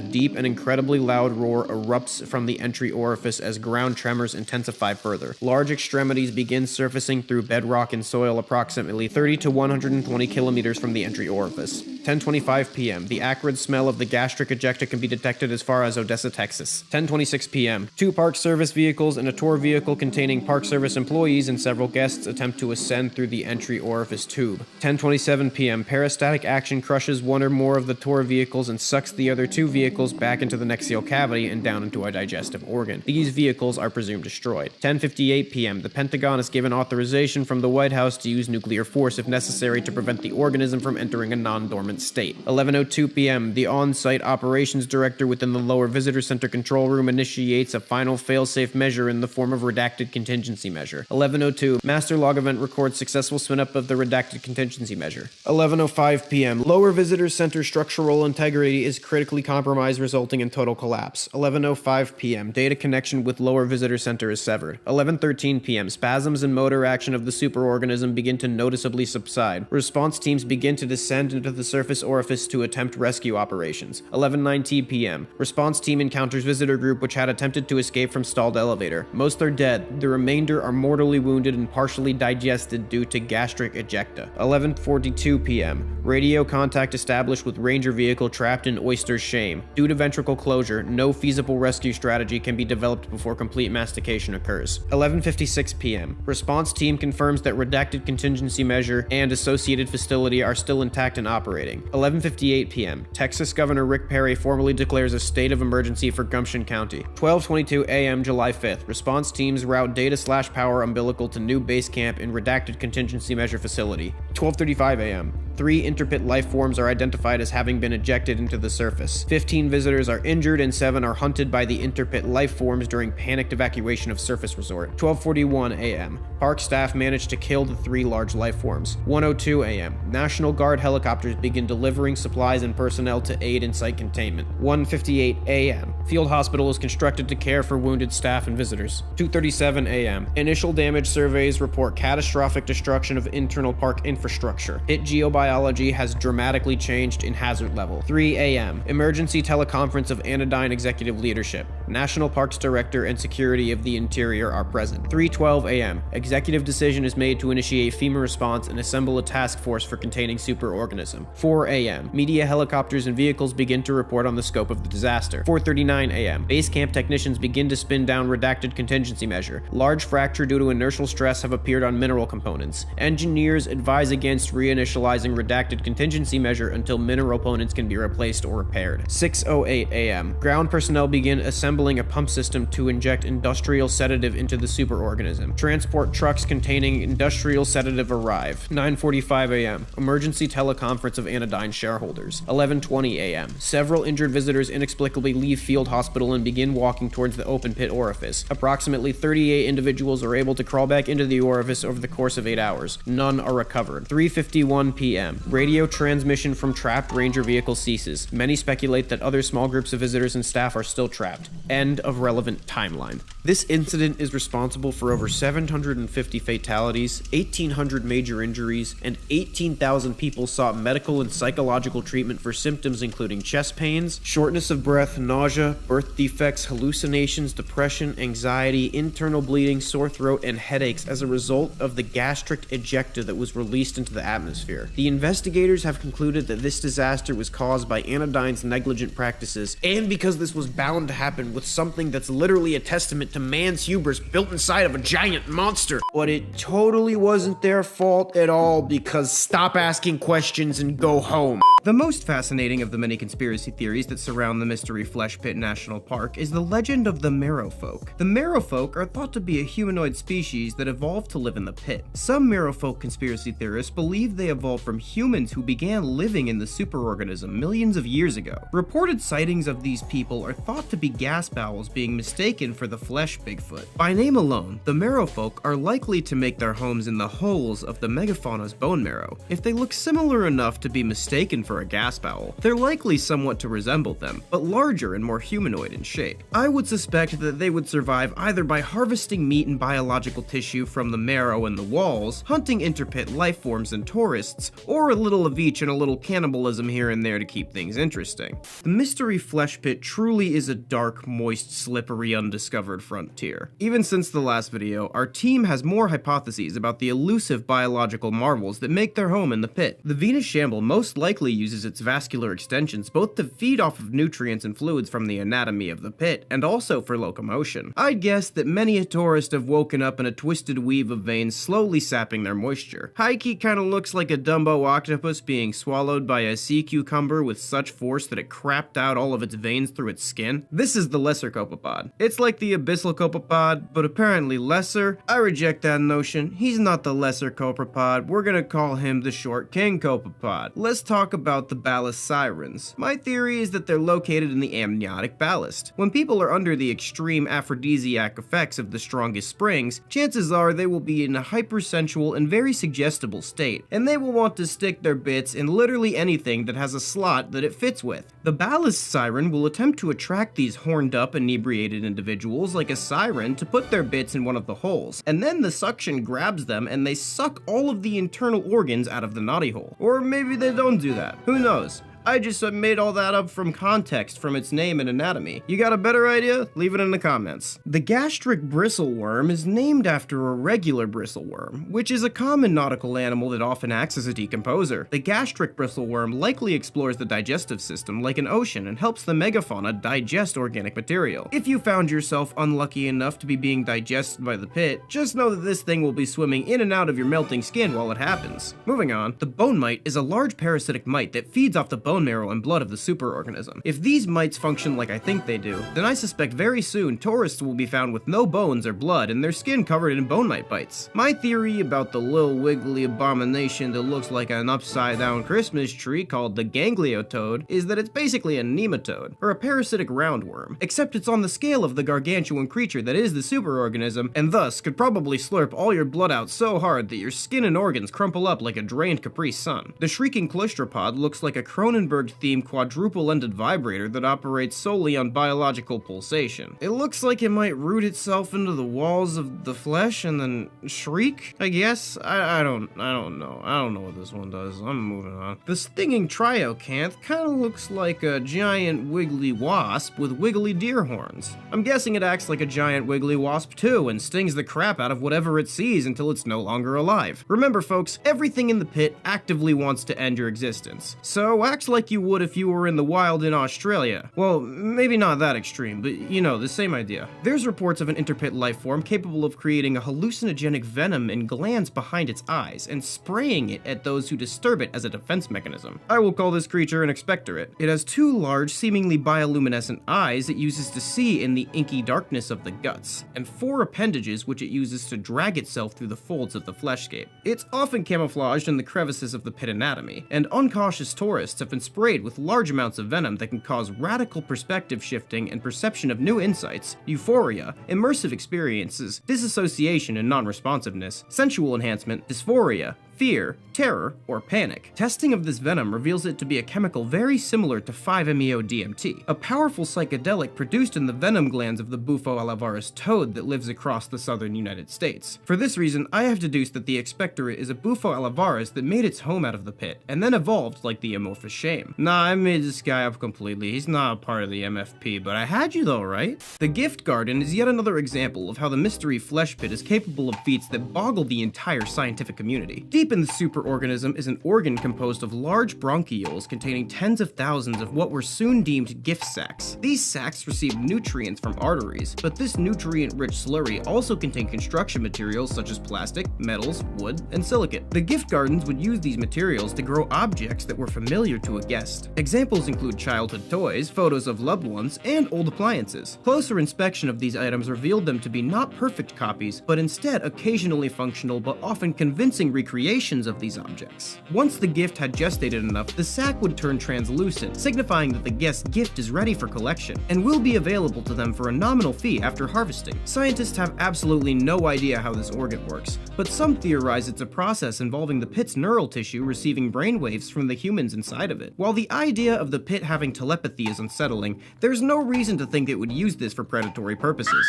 deep and incredibly loud roar erupts from the entry orifice as ground tremors intensify further. Large extremities begin surfacing through bedrock and soil approximately 30 to 120 kilometers from the entry orifice. 10:25 p.m. The acrid smell of the gastric ejecta can be detected as far as Odessa, Texas. 10:26 p.m. 2 Park Service vehicles and a tour vehicle containing Park Service employees and several guests attempt to ascend through the entry orifice tube. 10:27 p.m. Peristatic action crushes one or more of the tour vehicles and sucks the other 2 vehicles back into the nexial cavity and down into a digestive organ. These vehicles are presumed destroyed. 10:58 p.m. The Pentagon is given authorization from the White House to use nuclear force if necessary to prevent the organism from entering a non-dormant state. 11:02 p.m. The on-site operations director within the lower visitor center control room initiates a final fail-safe measure in the form of redacted contingency measure. 11:02 Master log event records successful spin-up of the redacted contingency measure. 11:05 p.m. Lower visitor center structural integrity is critically compromised, resulting in total collapse. 11:05 p.m. Data connection with lower visitor center is severed. 11:13 p.m. Spasms and motor action of the superorganism begin to noticeably subside. Response teams begin to descend into the surface orifice to attempt rescue operations. 11:19 p.m. Response team encounters visitor group which had attempted to escape from stalled elevator. Most are dead. The remainder are mortally wounded and partially digested due to gastric ejecta. 11:42 p.m. Radio contact established with Ranger vehicle trapped in Oyster's Shame. Due to ventricle closure, no feasible rescue strategy can be developed before complete mastication occurs. 11:56 p.m. Response team confirms that redacted contingency measure and associated facility are still intact and operating. 11:58 p.m. Texas Governor Rick Perry formally declares a state of emergency for Gumption County. 12:22 a.m. July 5th. Response teams route data/power umbilical to new base camp in redacted contingency measure facility. 12:35 a.m. 3 interpit life forms are identified as having been ejected into the surface. 15 visitors are injured and 7 are hunted by the interpit life forms during panicked evacuation of surface resort. 12:41 a.m. Park staff managed to kill the 3 large life forms. 1:02 a.m. National Guard helicopters begin delivering supplies and personnel to aid in site containment. 1:58 a.m. Field hospital is constructed to care for wounded staff and visitors. 2:37 a.m. Initial damage surveys report catastrophic destruction of internal park infrastructure. Pit geobiology has dramatically changed in hazard level. 3 a.m. Emergency teleconference of Anodyne executive leadership. National Parks Director and Security of the Interior are present. 3:12 a.m. Executive decision is made to initiate FEMA response and assemble a task force for containing superorganism. 4 a.m. Media helicopters and vehicles begin to report on the scope of the disaster. 4:39 a.m. Base camp technicians begin to spin down redacted contingency measure. Large fracture due to inertial stress have appeared on mineral components. Engineers advise against reinitializing redacted contingency measure until mineral components can be replaced or repaired. 6:08 a.m. Ground personnel begin assembling a pump system to inject industrial sedative into the superorganism. Transport trucks containing industrial sedative arrive. 9:45 a.m. Emergency teleconference of Anodyne shareholders. 11:20 a.m. Several injured visitors inexplicably leave field hospital and begin walking towards the open pit orifice. Approximately 38 individuals are able to crawl back into the orifice over the course of 8 hours. None are recovered. 3:51 p.m. Radio transmission from trapped Ranger vehicle ceases. Many speculate that other small groups of visitors and staff are still trapped. End of relevant timeline. This incident is responsible for over 750 fatalities, 1,800 major injuries, and 18,000 people sought medical and psychological treatment for symptoms including chest pains, shortness of breath, nausea, nausea, birth defects, hallucinations, depression, anxiety, internal bleeding, sore throat, and headaches as a result of the gastric ejecta that was released into the atmosphere. The investigators have concluded that this disaster was caused by Anodyne's negligent practices, and because this was bound to happen with something that's literally a testament to man's hubris built inside of a giant monster. But it totally wasn't their fault at all, because stop asking questions and go home. The most fascinating of the many conspiracy theories that surround the Mystery Flesh Pit National Park is the legend of the Merrowfolk. The Merrowfolk are thought to be a humanoid species that evolved to live in the pit. Some Merrowfolk conspiracy theorists believe they evolved from humans who began living in the superorganism millions of years ago. Reported sightings of these people are thought to be gas bowels being mistaken for the flesh Bigfoot. By name alone, the Merrowfolk are likely to make their homes in the holes of the megafauna's bone marrow. If they look similar enough to be mistaken for a gas bowel, they're likely somewhat to resemble them, but larger and more humanoid in shape. I would suspect that they would survive either by harvesting meat and biological tissue from the marrow and the walls, hunting interpit life forms and tourists, or a little of each and a little cannibalism here and there to keep things interesting. The Mystery Flesh Pit truly is a dark, moist, slippery, undiscovered frontier. Even since the last video, our team has more hypotheses about the elusive biological marvels that make their home in the pit. The Venus Shamble most likely uses its vascular extensions both to feed off of nutrients and fluids from the anatomy of the pit, and also for locomotion. I'd guess that many a tourist have woken up in a twisted weave of veins slowly sapping their moisture. Hikey kinda looks like a Dumbo octopus being swallowed by a sea cucumber with such force that it crapped out all of its veins through its skin. This is the lesser copepod. It's like the abyssal copepod, but apparently lesser. I reject that notion. He's not the lesser copepod. We're gonna call him the short king copepod. Let's talk about the ballast sirens. My theory is that they're located in the amniotic ballast. When people are under the extreme aphrodisiac effects of the strongest springs, chances are they will be in a hypersensual and very suggestible state, and they will want to stick their bits in literally anything that has a slot that it fits with. The ballast siren will attempt to attract these horned up, inebriated individuals like a siren to put their bits in one of the holes, and then the suction grabs them and they suck all of the internal organs out of the naughty hole. Or maybe they don't do that. Who knows? I just made all that up from context from its name and anatomy. You got a better idea? Leave it in the comments. The gastric bristleworm is named after a regular bristleworm, which is a common nautical animal that often acts as a decomposer. The gastric bristleworm likely explores the digestive system like an ocean and helps the megafauna digest organic material. If you found yourself unlucky enough to be being digested by the pit, just know that this thing will be swimming in and out of your melting skin while it happens. Moving on, the bone mite is a large parasitic mite that feeds off the bone marrow and blood of the superorganism. If these mites function like I think they do, then I suspect very soon tourists will be found with no bones or blood and their skin covered in bone mite bites. My theory about the little wiggly abomination that looks like an upside down Christmas tree called the gangliotoad is that it's basically a nematode, or a parasitic roundworm, except it's on the scale of the gargantuan creature that is the superorganism, and thus could probably slurp all your blood out so hard that your skin and organs crumple up like a drained Capri Sun. The shrieking cloistropod looks like a Cronenberg-themed quadruple-ended vibrator that operates solely on biological pulsation. It looks like it might root itself into the walls of the flesh and then shriek, I guess? I don't know. I don't know what this one does. I'm moving on. The stinging triocanth kinda looks like a giant wiggly wasp with wiggly deer horns. I'm guessing it acts like a giant wiggly wasp too and stings the crap out of whatever it sees until it's no longer alive. Remember folks, everything in the pit actively wants to end your existence. So act like you would if you were in the wild in Australia. Well, maybe not that extreme, but you know, the same idea. There's reports of an interpit life form capable of creating a hallucinogenic venom in glands behind its eyes and spraying it at those who disturb it as a defense mechanism. I will call this creature an expectorate. It has two large, seemingly bioluminescent eyes it uses to see in the inky darkness of the guts, and four appendages which it uses to drag itself through the folds of the fleshscape. It's often camouflaged in the crevices of the pit anatomy, and uncautious tourists have been sprayed with large amounts of venom that can cause radical perspective shifting and perception of new insights, euphoria, immersive experiences, disassociation and non-responsiveness, sensual enhancement, dysphoria, fear, terror, or panic. Testing of this venom reveals it to be a chemical very similar to 5-MeO-DMT, a powerful psychedelic produced in the venom glands of the Bufo alvaris toad that lives across the southern United States. For this reason, I have deduced that the expectorant is a Bufo alvaris that made its home out of the pit, and then evolved like the amorphous shame. Nah, I made this guy up completely. He's not a part of the MFP, but I had you though, right? The gift garden is yet another example of how the mystery flesh pit is capable of feats that boggle the entire scientific community. Deep in the superorganism is an organ composed of large bronchioles containing tens of thousands of what were soon deemed gift sacs. These sacs receive nutrients from arteries, but this nutrient-rich slurry also contained construction materials such as plastic, metals, wood, and silicate. The gift gardens would use these materials to grow objects that were familiar to a guest. Examples include childhood toys, photos of loved ones, and old appliances. Closer inspection of these items revealed them to be not perfect copies, but instead occasionally functional but often convincing recreations of these objects. Once the gift had gestated enough, the sac would turn translucent, signifying that the guest's gift is ready for collection, and will be available to them for a nominal fee after harvesting. Scientists have absolutely no idea how this organ works, but some theorize it's a process involving the pit's neural tissue receiving brainwaves from the humans inside of it. While the idea of the pit having telepathy is unsettling, there's no reason to think it would use this for predatory purposes.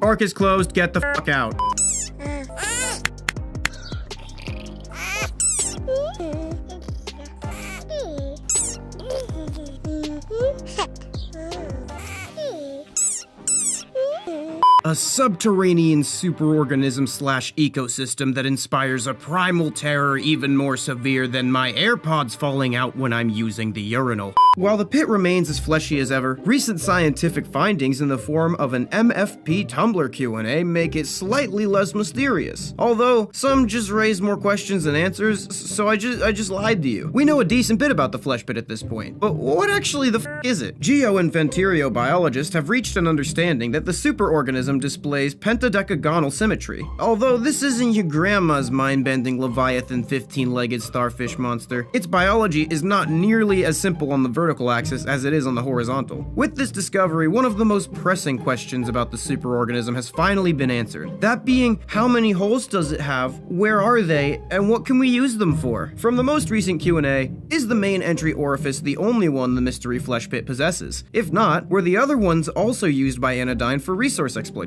Park is closed, get the fuck out. A subterranean superorganism slash ecosystem that inspires a primal terror even more severe than my AirPods falling out when I'm using the urinal. While the pit remains as fleshy as ever, recent scientific findings in the form of an MFP Tumblr Q&A make it slightly less mysterious. Although, some just raise more questions than answers, so I just lied to you. We know a decent bit about the flesh pit at this point, but what actually the f is it? Geo and Venterio biologists have reached an understanding that the superorganism displays pentadecagonal symmetry. Although this isn't your grandma's mind-bending Leviathan 15-legged starfish monster, its biology is not nearly as simple on the vertical axis as it is on the horizontal. With this discovery, one of the most pressing questions about the superorganism has finally been answered. That being, how many holes does it have, where are they, and what can we use them for? From the most recent Q&A, is the main entry orifice the only one the mystery flesh pit possesses? If not, were the other ones also used by Anodyne for resource exploitation?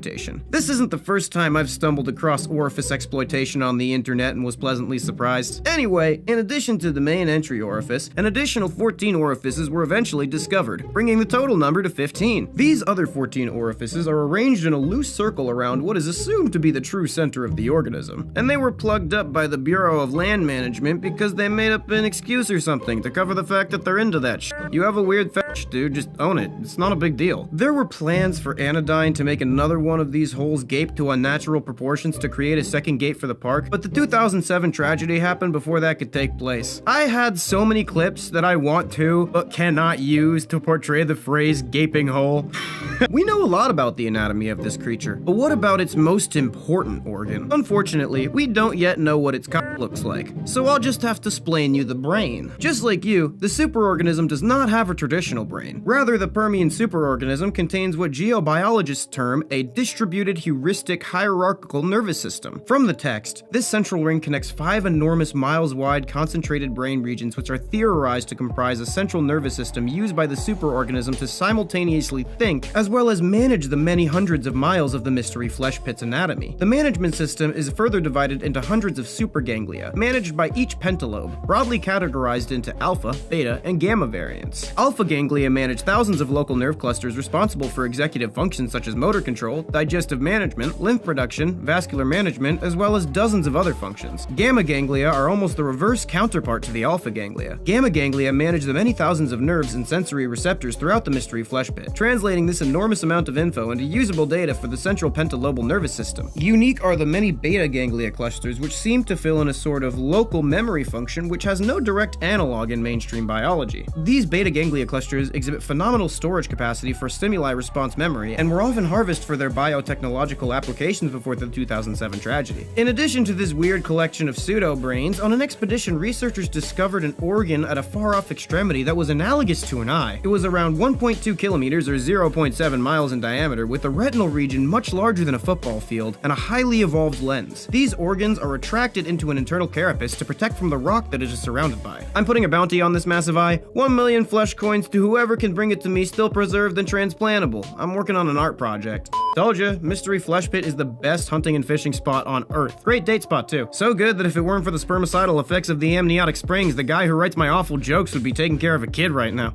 This isn't the first time I've stumbled across orifice exploitation on the internet and was pleasantly surprised. Anyway, in addition to the main entry orifice, an additional 14 orifices were eventually discovered, bringing the total number to 15. These other 14 orifices are arranged in a loose circle around what is assumed to be the true center of the organism, and they were plugged up by the Bureau of Land Management because they made up an excuse or something to cover the fact that they're into that shit. You have a weird fetish, dude, just own it. It's not a big deal. There were plans for Anodyne to make another one of these holes gape to unnatural proportions to create a second gate for the park, but the 2007 tragedy happened before that could take place. I had so many clips that I want to, but cannot use to portray the phrase gaping hole. We know a lot about the anatomy of this creature, but what about its most important organ? Unfortunately, we don't yet know what its cock looks like, so I'll just have to explain you the brain. Just like you, the superorganism does not have a traditional brain. Rather, the Permian superorganism contains what geobiologists term a distributed heuristic hierarchical nervous system. From the text, this central ring connects 5 enormous miles-wide concentrated brain regions which are theorized to comprise a central nervous system used by the superorganism to simultaneously think as well as manage the many hundreds of miles of the mystery flesh pit's anatomy. The management system is further divided into hundreds of superganglia, managed by each pentalobe, broadly categorized into alpha, beta, and gamma variants. Alpha ganglia manage thousands of local nerve clusters responsible for executive functions such as motor control, digestive management, lymph production, vascular management, as well as dozens of other functions. Gamma ganglia are almost the reverse counterpart to the alpha ganglia. Gamma ganglia manage the many thousands of nerves and sensory receptors throughout the mystery flesh pit, translating this enormous amount of info into usable data for the central pentalobal nervous system. Unique are the many beta ganglia clusters which seem to fill in a sort of local memory function which has no direct analog in mainstream biology. These beta ganglia clusters exhibit phenomenal storage capacity for stimuli response memory and were often harvested for their biotechnological applications before the 2007 tragedy. In addition to this weird collection of pseudo-brains, on an expedition researchers discovered an organ at a far-off extremity that was analogous to an eye. It was around 1.2 kilometers or 0.7 7 miles in diameter with a retinal region much larger than a football field and a highly evolved lens. These organs are retracted into an internal carapace to protect from the rock that it is surrounded by. I'm putting a bounty on this massive eye, 1 million flesh coins to whoever can bring it to me still preserved and transplantable. I'm working on an art project. Told ya, Mystery Flesh Pit is the best hunting and fishing spot on Earth. Great date spot too. So good that if it weren't for the spermicidal effects of the amniotic springs, the guy who writes my awful jokes would be taking care of a kid right now.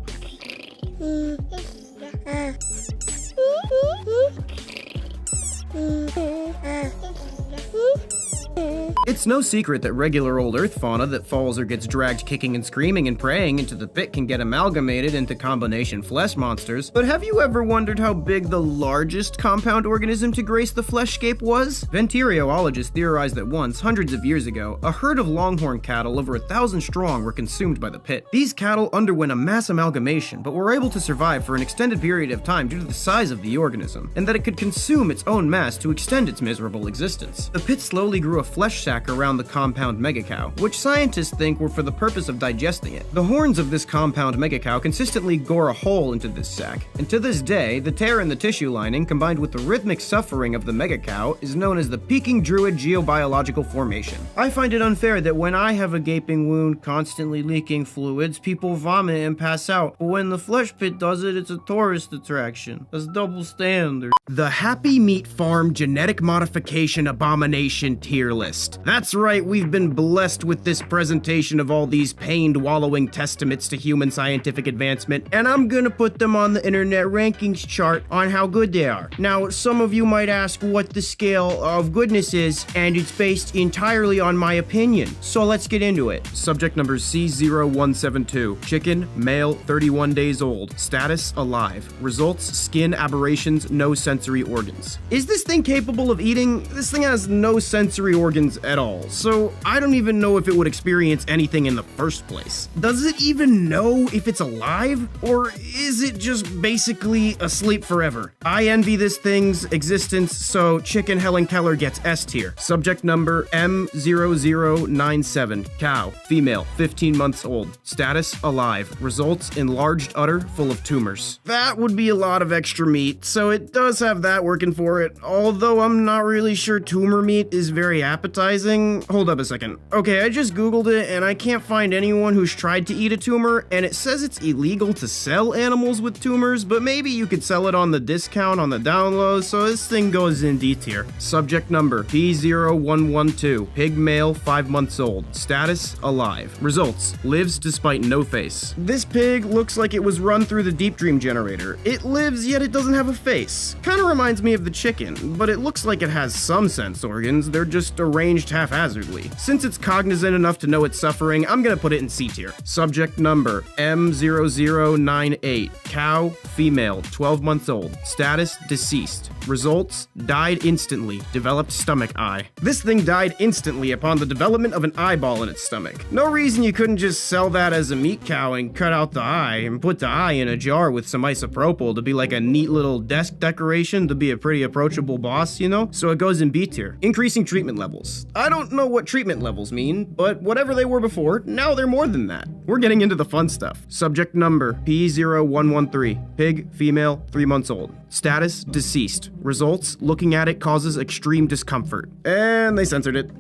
It's no secret that regular old Earth fauna that falls or gets dragged kicking and screaming and praying into the pit can get amalgamated into combination flesh monsters, but have you ever wondered how big the largest compound organism to grace the fleshscape was? Venteriologists theorized that once, hundreds of years ago, a herd of longhorn cattle over 1,000 strong were consumed by the pit. These cattle underwent a mass amalgamation, but were able to survive for an extended period of time due to the size of the organism, and that it could consume its own mass to extend its miserable existence. The pit slowly grew a flesh sac around the compound megacow, which scientists think were for the purpose of digesting it. The horns of this compound megacow consistently gore a hole into this sac, and to this day, the tear in the tissue lining combined with the rhythmic suffering of the megacow is known as the Peking Druid Geobiological Formation. I find it unfair that when I have a gaping wound constantly leaking fluids, people vomit and pass out, but when the flesh pit does it, it's a tourist attraction. That's double standard. The Happy Meat Farm Genetic Modification Abomination Tier List. That's right, we've been blessed with this presentation of all these pained, wallowing testaments to human scientific advancement, and I'm gonna put them on the internet rankings chart on how good they are. Now, some of you might ask what the scale of goodness is, and it's based entirely on my opinion. So let's get into it. Subject number C0172. Chicken, male, 31 days old. Status, alive. Results, skin aberrations, no sensory organs. Is this thing capable of eating? This thing has no sensory organs at all, so I don't even know if it would experience anything in the first place. Does it even know if it's alive? Or is it just basically asleep forever? I envy this thing's existence, so Chicken Helen Keller gets S tier. Subject number M0097. Cow, female, 15 months old. Status, alive. Results, enlarged udder full of tumors. That would be a lot of extra meat, so it does have that working for it, although I'm not really sure tumor meat is very appetizing. Hold up a second. Okay, I just googled it and I can't find anyone who's tried to eat a tumor, and it says it's illegal to sell animals with tumors, but maybe you could sell it on the discount on the down low, so this thing goes in D tier. Subject number P0112. Pig male, 5 months old. Status, alive. Results, lives despite no face. This pig looks like it was run through the deep dream generator. It lives, yet it doesn't have a face. Kinda reminds me of the chicken, but it looks like it has some sense organs, they're just arranged haphazardly. Since it's cognizant enough to know it's suffering, I'm gonna put it in C tier. Subject number M0098. Cow, female, 12 months old. Status, deceased. Results, died instantly, developed stomach eye. This thing died instantly upon the development of an eyeball in its stomach. No reason you couldn't just sell that as a meat cow and cut out the eye and put the eye in a jar with some isopropyl to be like a neat little desk decoration to be a pretty approachable boss, you know? So it goes in B tier. Increasing treatment levels. I don't know what treatment levels mean, but whatever they were before, now they're more than that. We're getting into the fun stuff. Subject number P0113. Pig, female, 3 months old. Status, deceased. Results, looking at it causes extreme discomfort. And they censored it.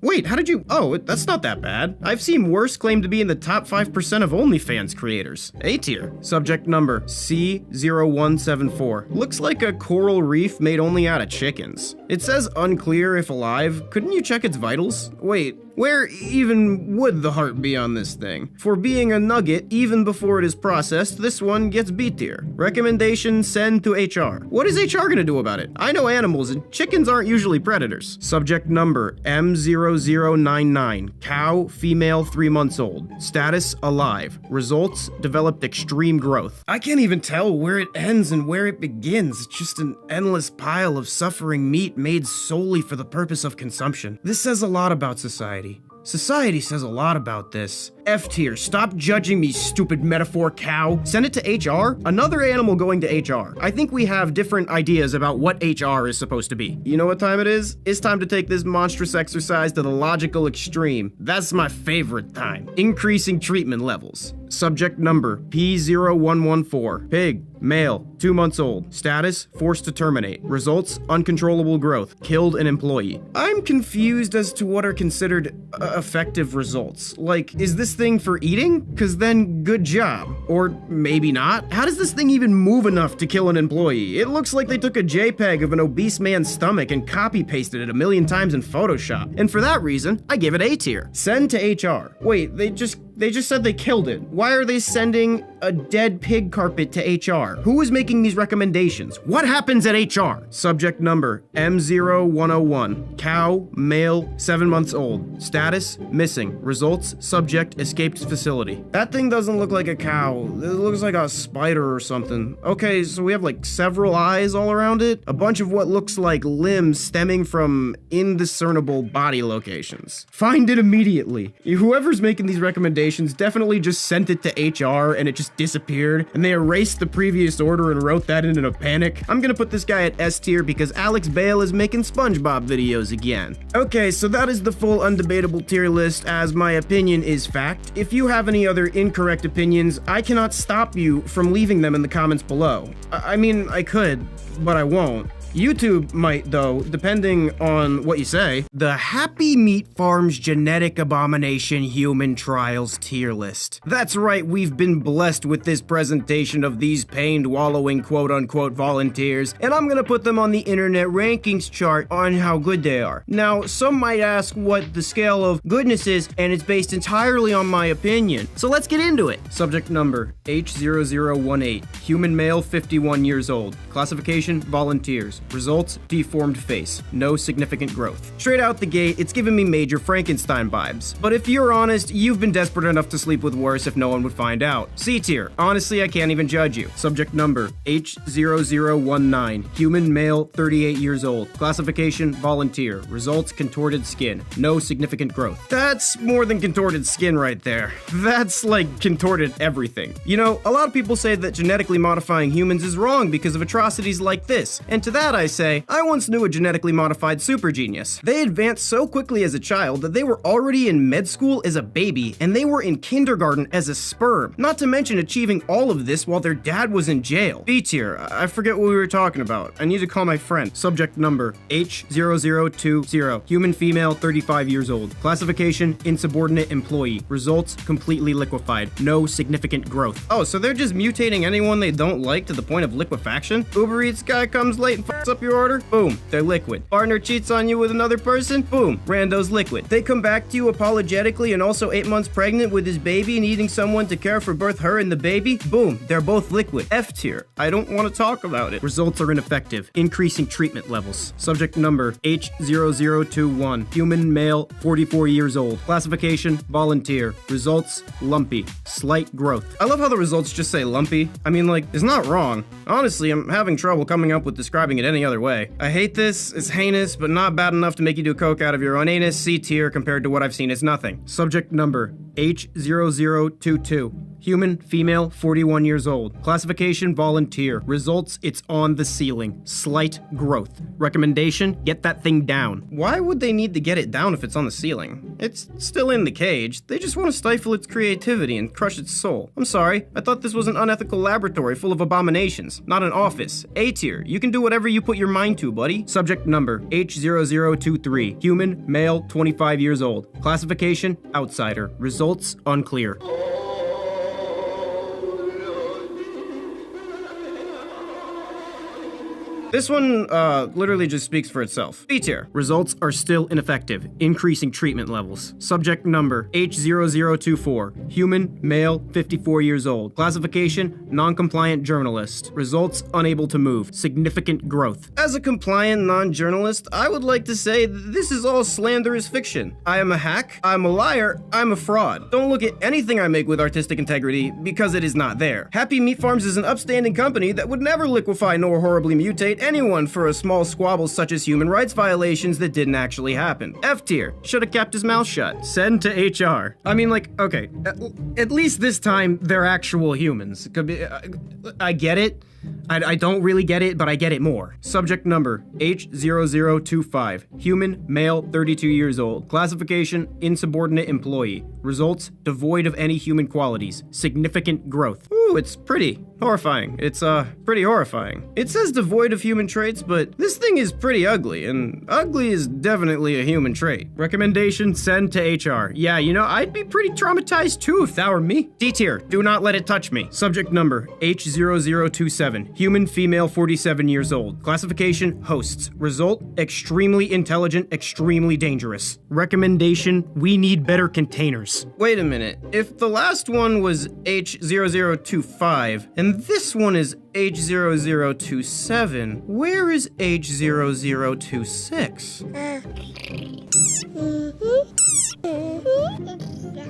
Wait, how did you... Oh, that's not that bad. I've seen worse claim to be in the top 5% of OnlyFans creators. A tier. Subject number C0174. Looks like a coral reef made only out of chickens. It says unclear if alive. Couldn't you check its vitals? Wait, where even would the heart be on this thing? For being a nugget, even before it is processed, this one gets B tier. Recommendation, send to HR. What is HR gonna do about it? I know animals, and chickens aren't usually predators. Subject number M0099. Cow, female, 3 months old. Status, alive. Results, developed extreme growth. I can't even tell where it ends and where it begins. It's just an endless pile of suffering meat made solely for the purpose of consumption. This says a lot about society. Society says a lot about this. F tier. Stop judging me, stupid metaphor cow. Send it to HR? Another animal going to HR. I think we have different ideas about what HR is supposed to be. You know what time it is? It's time to take this monstrous exercise to the logical extreme. That's my favorite time. Increasing treatment levels. Subject number P0114. Pig, male, 2 months old. Status, forced to terminate. Results, uncontrollable growth. Killed an employee. I'm confused as to what are considered effective results. Like, is this thing for eating? Cause then good job. Or maybe not. How does this thing even move enough to kill an employee? It looks like they took a JPEG of an obese man's stomach and copy pasted it 1,000,000 times in Photoshop. And for that reason, I give it A tier. Send to HR. Wait, they just said they killed it. Why are they sending a dead pig carpet to HR? Who is making these recommendations? What happens at HR? Subject number M0101. Cow, male, 7 months old. Status, missing. Results, subject escaped facility. That thing doesn't look like a cow. It looks like a spider or something. Okay, so we have like several eyes all around it. A bunch of what looks like limbs stemming from indiscernible body locations. Find it immediately. Whoever's making these recommendations definitely just sent it to HR and it just disappeared, and they erased the previous order and wrote that in a panic. I'm gonna put this guy at S tier because Alex Bale is making SpongeBob videos again. Okay, so that is the full undebatable tier list, as my opinion is fact. If you have any other incorrect opinions, I cannot stop you from leaving them in the comments below. I mean, I could, but I won't. YouTube might, though, depending on what you say. The Happy Meat Farms Genetic Abomination Human Trials tier list. That's right, we've been blessed with this presentation of these pained, wallowing, quote-unquote volunteers, and I'm gonna put them on the internet rankings chart on how good they are. Now, some might ask what the scale of goodness is, and it's based entirely on my opinion. So let's get into it. Subject number, H0018. Human male, 51 years old. Classification, volunteers. Results, deformed face. No significant growth. Straight out the gate, it's giving me major Frankenstein vibes. But if you're honest, you've been desperate enough to sleep with worse if no one would find out. C tier. Honestly, I can't even judge you. Subject number, H0019. Human male, 38 years old. Classification, volunteer. Results, contorted skin. No significant growth. That's more than contorted skin right there. That's like contorted everything. You know, a lot of people say that genetically modifying humans is wrong because of atrocities like this. And to that I say, I once knew a genetically modified super genius. They advanced so quickly as a child that they were already in med school as a baby, and they were in kindergarten as a sperm. Not to mention achieving all of this while their dad was in jail. B tier, I forget what we were talking about. I need to call my friend. Subject number, H0020. Human female, 35 years old. Classification, insubordinate employee. Results, completely liquefied. No significant growth. Oh, so they're just mutating anyone they don't like to the point of liquefaction? Uber Eats guy comes late and fucks up your order? Boom, they're liquid. Partner cheats on you with another person? Boom, rando's liquid. They come back to you apologetically and also 8 months pregnant with his baby, needing someone to care for both her and the baby? Boom, they're both liquid. F tier, I don't want to talk about it. Results are ineffective. Increasing treatment levels. Subject number, H0021. Human male, 44 years old. Classification, volunteer. Results, lumpy. Slight growth. I love how the results just say lumpy. I mean, like, it's not wrong. Honestly, I'm having trouble coming up with describing it any other way. I hate this, it's heinous, but not bad enough to make you do coke out of your own anus. C tier compared to what I've seen is nothing. Subject number, H0022. Human, female, 41 years old. Classification, volunteer. Results, it's on the ceiling. Slight growth. Recommendation, get that thing down. Why would they need to get it down if it's on the ceiling? It's still in the cage. They just want to stifle its creativity and crush its soul. I'm sorry, I thought this was an unethical laboratory full of abominations, not an office. A tier, you can do whatever you put your mind to, buddy. Subject number, H0023. Human, male, 25 years old. Classification, outsider. Results, unclear. This one, literally just speaks for itself. B tier. Results are still ineffective. Increasing treatment levels. Subject number, H0024. Human, male, 54 years old. Classification, non-compliant journalist. Results, unable to move. Significant growth. As a compliant non-journalist, I would like to say this is all slanderous fiction. I am a hack, I'm a liar, I'm a fraud. Don't look at anything I make with artistic integrity because it is not there. Happy Meat Farms is an upstanding company that would never liquefy nor horribly mutate investigate anyone for a small squabble such as human rights violations that didn't actually happen. F tier, should have kept his mouth shut. Send to HR. I mean, like, okay, at least this time they're actual humans. I get it. I don't really get it, but I get it more. Subject number, H0025. Human, male, 32 years old. Classification, insubordinate employee. Results, devoid of any human qualities. Significant growth. Ooh, it's pretty horrifying. It's, pretty horrifying. It says devoid of human traits, but this thing is pretty ugly, and ugly is definitely a human trait. Recommendation, send to HR. Yeah, you know, I'd be pretty traumatized too if that were me. D tier, do not let it touch me. Subject number, H0027. Human, female, 47 years old. Classification, hosts. Result, extremely intelligent, extremely dangerous. Recommendation, we need better containers. Wait a minute. If the last one was H0025, and this one is H0027, where is H0026?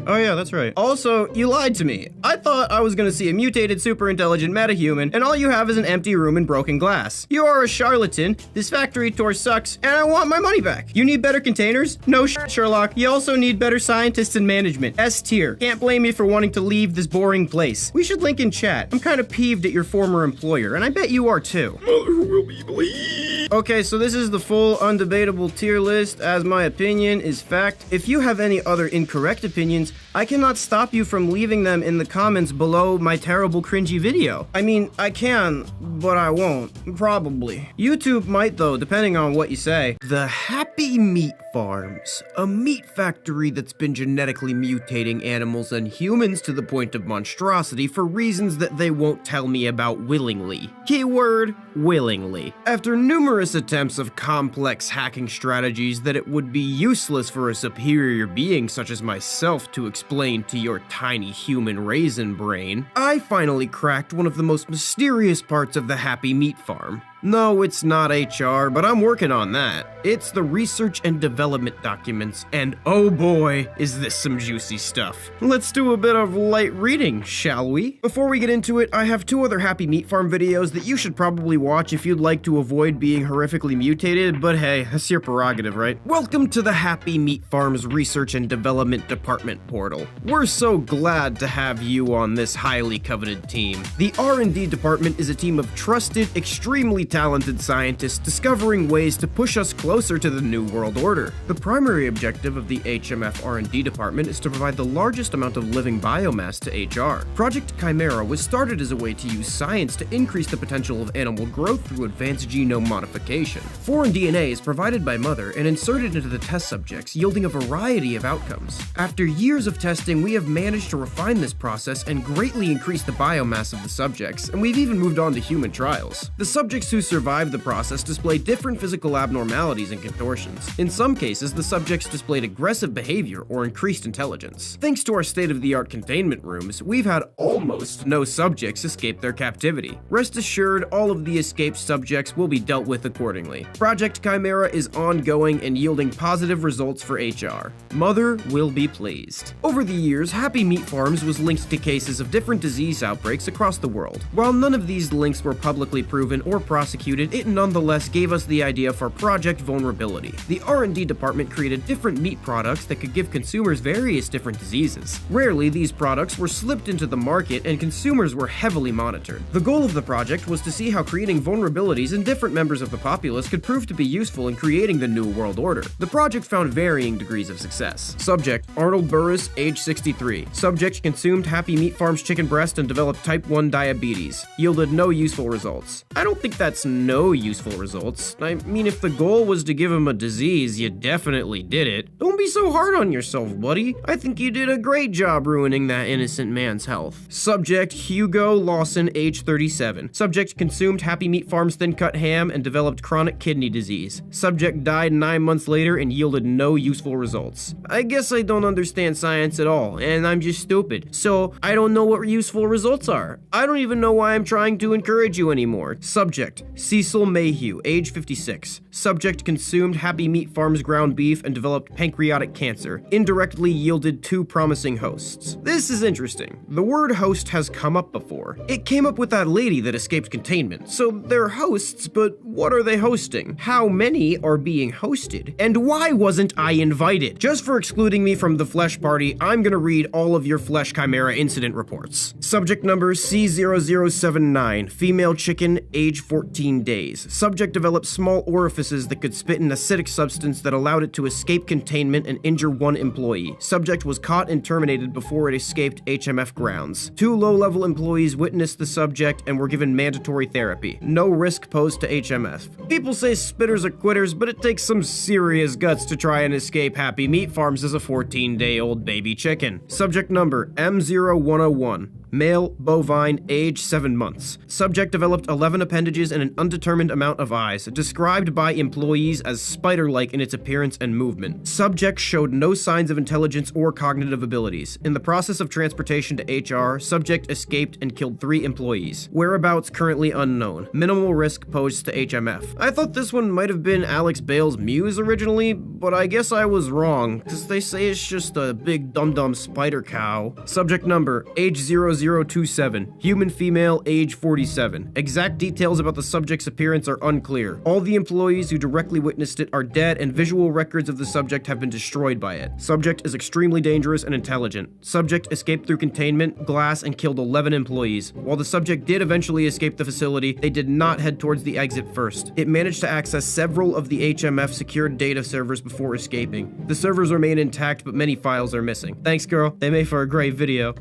Oh yeah, that's right. Also, you lied to me. I thought I was gonna see a mutated, super intelligent metahuman, and all you have is an empty room and broken glass. You are a charlatan, this factory tour sucks, and I want my money back. You need better containers? No Sherlock. You also need better scientists and management. S tier. Can't blame me for wanting to leave this boring place. We should link in chat. I'm kind of peeved at your former employer, and I bet you are too. Mother will be bleed. Okay, so this is the full undebatable tier list, as my opinion is fact. If you have any other incorrect opinions, I cannot stop you from leaving them in the comments below my terrible cringy video. I mean, I can, but I won't. Probably. YouTube might though, depending on what you say. The Happy Meat Farms, a meat factory that's been genetically mutating animals and humans to the point of monstrosity for reasons that they won't tell me about willingly. Keyword, willingly. After numerous attempts of complex hacking strategies that it would be useless for a superior being such as myself to explain to your tiny human raisin brain, I finally cracked one of the most mysterious parts of the Happy Meat Farm. No, it's not HR, but I'm working on that. It's the research and development documents, and oh boy, is this some juicy stuff. Let's do a bit of light reading, shall we? Before we get into it, I have two other Happy Meat Farm videos that you should probably watch if you'd like to avoid being horrifically mutated, but hey, that's your prerogative, right? Welcome to the Happy Meat Farm's Research and Development Department portal. We're so glad to have you on this highly coveted team. The R&D department is a team of trusted, extremely talented scientists discovering ways to push us closer to the New World Order. The primary objective of the HMF R&D department is to provide the largest amount of living biomass to HR. Project Chimera was started as a way to use science to increase the potential of animal growth through advanced genome modification. Foreign DNA is provided by Mother and inserted into the test subjects, yielding a variety of outcomes. After years of testing, we have managed to refine this process and greatly increase the biomass of the subjects, and we've even moved on to human trials. The subjects who survived the process displayed different physical abnormalities and contortions. In some cases, the subjects displayed aggressive behavior or increased intelligence. Thanks to our state-of-the-art containment rooms, we've had almost no subjects escape their captivity. Rest assured, all of the escaped subjects will be dealt with accordingly. Project Chimera is ongoing and yielding positive results for HR. Mother will be pleased. Over the years, Happy Meat Farms was linked to cases of different disease outbreaks across the world. While none of these links were publicly proven or prosecuted, it nonetheless gave us the idea for Project Vulnerability. The R&D department created different meat products that could give consumers various different diseases. Rarely, these products were slipped into the market and consumers were heavily monitored. The goal of the project was to see how creating vulnerabilities in different members of the populace could prove to be useful in creating the New World Order. The project found varying degrees of success. Subject, Arnold Burris, age 63. Subject consumed Happy Meat Farm's chicken breast and developed type 1 diabetes. Yielded no useful results. I don't think that's no useful results. I mean, if the goal was to give him a disease, you definitely did it. Don't be so hard on yourself, buddy. I think you did a great job ruining that innocent man's health. Subject, Hugo Lawson, age 37. Subject consumed Happy Meat Farm's thin-cut ham and developed chronic kidney disease. Subject died 9 months later and yielded no useful results. I guess I don't understand science at all, and I'm just stupid. So, I don't know what useful results are. I don't even know why I'm trying to encourage you anymore. Subject, Cecil Myuu, age 56. Subject consumed Happy Meat Farms ground beef and developed pancreatic cancer. Indirectly yielded 2 promising hosts. This is interesting. The word host has come up before. It came up with that lady that escaped containment. So they're hosts, but what are they hosting? How many are being hosted? And why wasn't I invited? Just for excluding me from the flesh party, I'm gonna read all of your flesh chimera incident reports. Subject number C0079, female chicken, age 14 days. Subject developed small orifices that could spit an acidic substance that allowed it to escape containment and injure 1 employee. Subject was caught and terminated before it escaped HMF grounds. 2 low-level employees witnessed the subject and were given mandatory therapy. No risk posed to HMF. People say spitters are quitters, but it takes some serious guts to try and escape Happy Meat Farms as a 14-day-old baby chicken. Subject number M0101. Male, bovine, age 7 months. Subject developed 11 appendages and an undetermined amount of eyes, described by employees as spider-like in its appearance and movement. Subject showed no signs of intelligence or cognitive abilities. In the process of transportation to HR, subject escaped and killed 3 employees. Whereabouts currently unknown. Minimal risk posed to HMF. I thought this one might have been Alex Bale's Muse originally, but I guess I was wrong, because they say it's just a big dum-dum spider cow. Subject number, age 0027. Human female, age 47. Exact details about the subject's appearance are unclear. All the employees who directly witnessed it are dead and visual records of the subject have been destroyed by it. Subject is extremely dangerous and intelligent. Subject escaped through containment, glass, and killed 11 employees. While the subject did eventually escape the facility, they did not head towards the exit first. It managed to access several of the HMF secured data servers before escaping. The servers remain intact, but many files are missing. Thanks, girl. They made for a great video.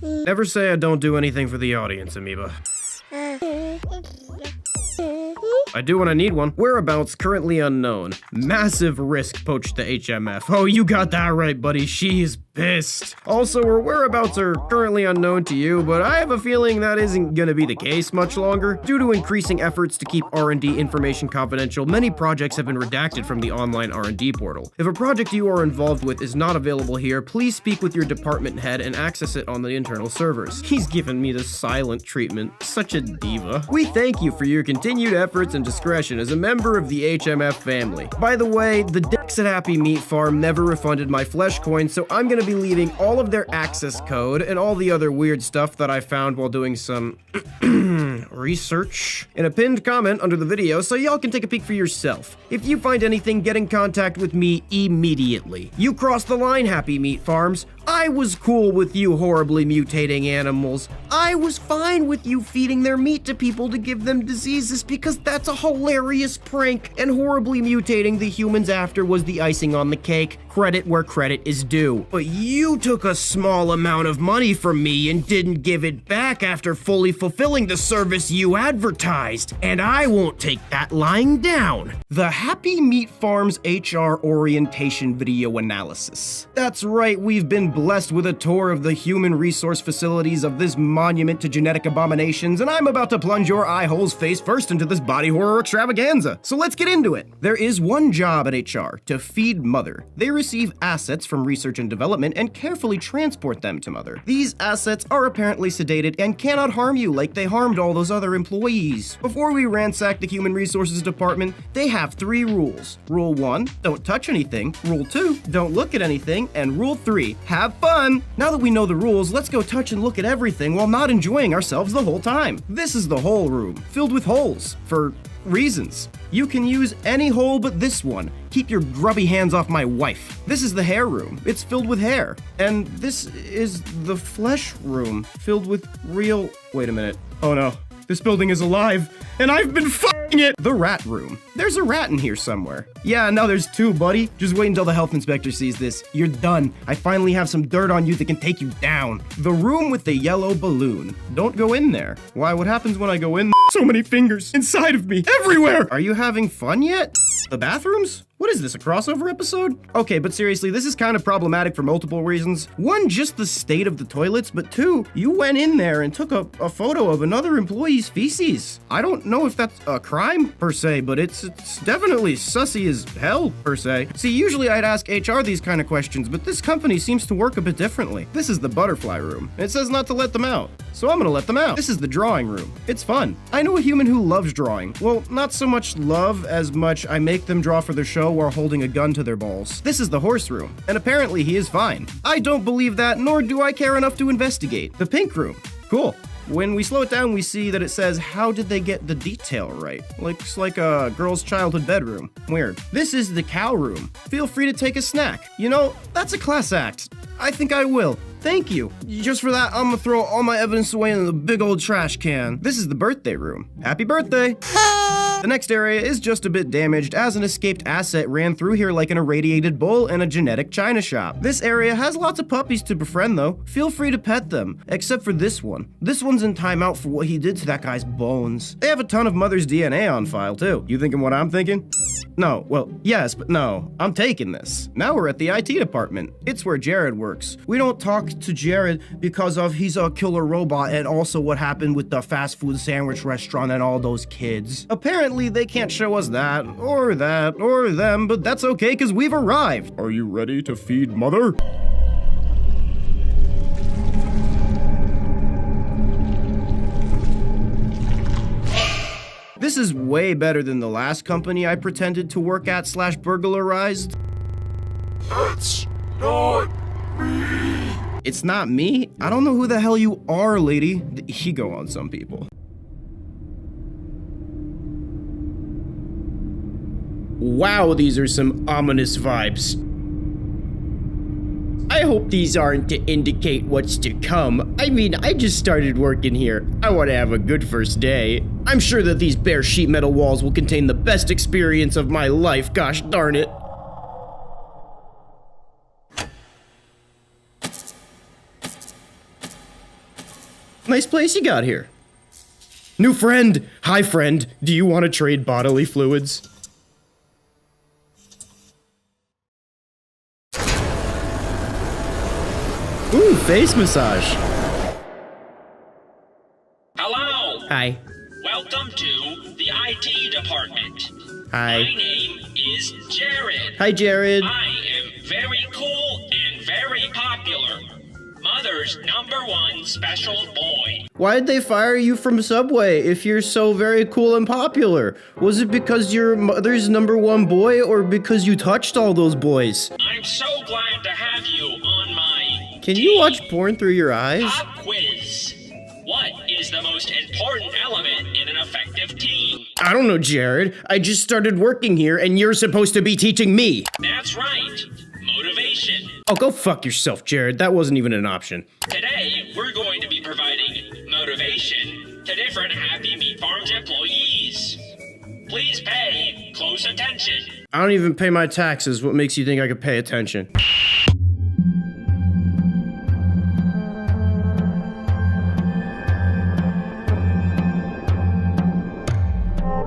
Never say I don't do anything for the audience, Amoeba. I do when I need one. Whereabouts currently unknown. Massive risk poached to HMF. Oh, you got that right, buddy. She's pissed. Also, her whereabouts are currently unknown to you, but I have a feeling that isn't gonna be the case much longer. Due to increasing efforts to keep R&D information confidential, many projects have been redacted from the online R&D portal. If a project you are involved with is not available here, please speak with your department head and access it on the internal servers. He's given me the silent treatment. Such a diva. We thank you for your continued efforts and discretion as a member of the HMF family. By the way, the dicks at Happy Meat Farm never refunded my flesh coin, so I'm gonna be leaving all of their access code and all the other weird stuff that I found while doing some research in a pinned comment under the video so y'all can take a peek for yourself. If you find anything, get in contact with me immediately. You crossed the line, Happy Meat Farms. I was cool with you horribly mutating animals. I was fine with you feeding their meat to people to give them diseases because that's a hilarious prank, and horribly mutating the humans after was the icing on the cake. Credit where credit is due. But you took a small amount of money from me and didn't give it back after fully fulfilling the service you advertised, and I won't take that lying down. The Happy Meat Farms HR orientation video analysis. That's right, we've been blessed with a tour of the human resource facilities of this monument to genetic abominations, and I'm about to plunge your eye holes face first into this body horror extravaganza. So let's get into it. There is one job at HR, to feed Mother. They receive assets from research and development and carefully transport them to Mother. These assets are apparently sedated and cannot harm you like they harmed all those other employees. Before we ransack the Human Resources Department, they have 3 rules. Rule 1, don't touch anything. Rule 2, don't look at anything. And Rule 3, have fun! Now that we know the rules, let's go touch and look at everything while not enjoying ourselves the whole time. This is the hole room, filled with holes, for reasons. You can use any hole but this one. Keep your grubby hands off my wife. This is the hair room. It's filled with hair. And this is the flesh room, filled with real... Wait a minute. Oh no. This building is alive, and I've been f***ing it! The rat room. There's a rat in here somewhere. Yeah, now there's 2, buddy. Just wait until the health inspector sees this. You're done. I finally have some dirt on you that can take you down. The room with the yellow balloon. Don't go in there. Why, what happens when I go in? So many fingers inside of me, everywhere! Are you having fun yet? The bathrooms? What is this, a crossover episode? Okay, but seriously, this is kind of problematic for multiple reasons. 1, just the state of the toilets, but 2, you went in there and took a photo of another employee's feces. I don't know if that's a crime, per se, but it's definitely sussy employee is hell, per se. See, usually I'd ask HR these kind of questions, but this company seems to work a bit differently. This is the butterfly room. It says not to let them out, so I'm gonna let them out. This is the drawing room. It's fun. I know a human who loves drawing. Well, not so much love as much I make them draw for their show while holding a gun to their balls. This is the horse room, and apparently he is fine. I don't believe that, nor do I care enough to investigate. The pink room. Cool. When we slow it down, we see that it says, how did they get the detail right? Looks like a girl's childhood bedroom. Weird. This is the cow room. Feel free to take a snack. You know, that's a class act. I think I will. Thank you. Just for that, I'm gonna throw all my evidence away in the big old trash can. This is the birthday room. Happy birthday! The next area is just a bit damaged as an escaped asset ran through here like an irradiated bull in a genetic china shop. This area has lots of puppies to befriend though. Feel free to pet them, except for this one. This one's in timeout for what he did to that guy's bones. They have a ton of mother's DNA on file too. You thinking what I'm thinking? No, well, yes, but no. I'm taking this. Now we're at the IT department. It's where Jared works. We don't talk to Jared because of he's a killer robot and also what happened with the fast food sandwich restaurant and all those kids. Apparently they can't show us that, or them, but that's okay because we've arrived. Are you ready to feed mother? This is way better than the last company I pretended to work at / burglarized. It's not me. It's not me? I don't know who the hell you are, lady. The ego on some people. Wow, these are some ominous vibes. I hope these aren't to indicate what's to come. I mean, I just started working here. I want to have a good first day. I'm sure that these bare sheet metal walls will contain the best experience of my life, gosh darn it. Nice place you got here. New friend! Hi friend, do you want to trade bodily fluids? Ooh, face massage. Hello. Hi. Welcome to the IT department. Hi. My name is Jared. Hi, Jared. I am very cool and very popular. Mother's #1 special boy. Why'd they fire you from Subway if you're so very cool and popular? Was it because you're mother's #1 boy or because you touched all those boys? I'm so glad to have you on my Can you watch porn through your eyes? pop quiz. What is the most important element in an effective team? I don't know, Jared. I just started working here and you're supposed to be teaching me. That's right. Motivation. Oh, go fuck yourself, Jared. That wasn't even an option. Today, we're going to be providing motivation to different Happy Meat Farms employees. Please pay close attention. I don't even pay my taxes. What makes you think I could pay attention?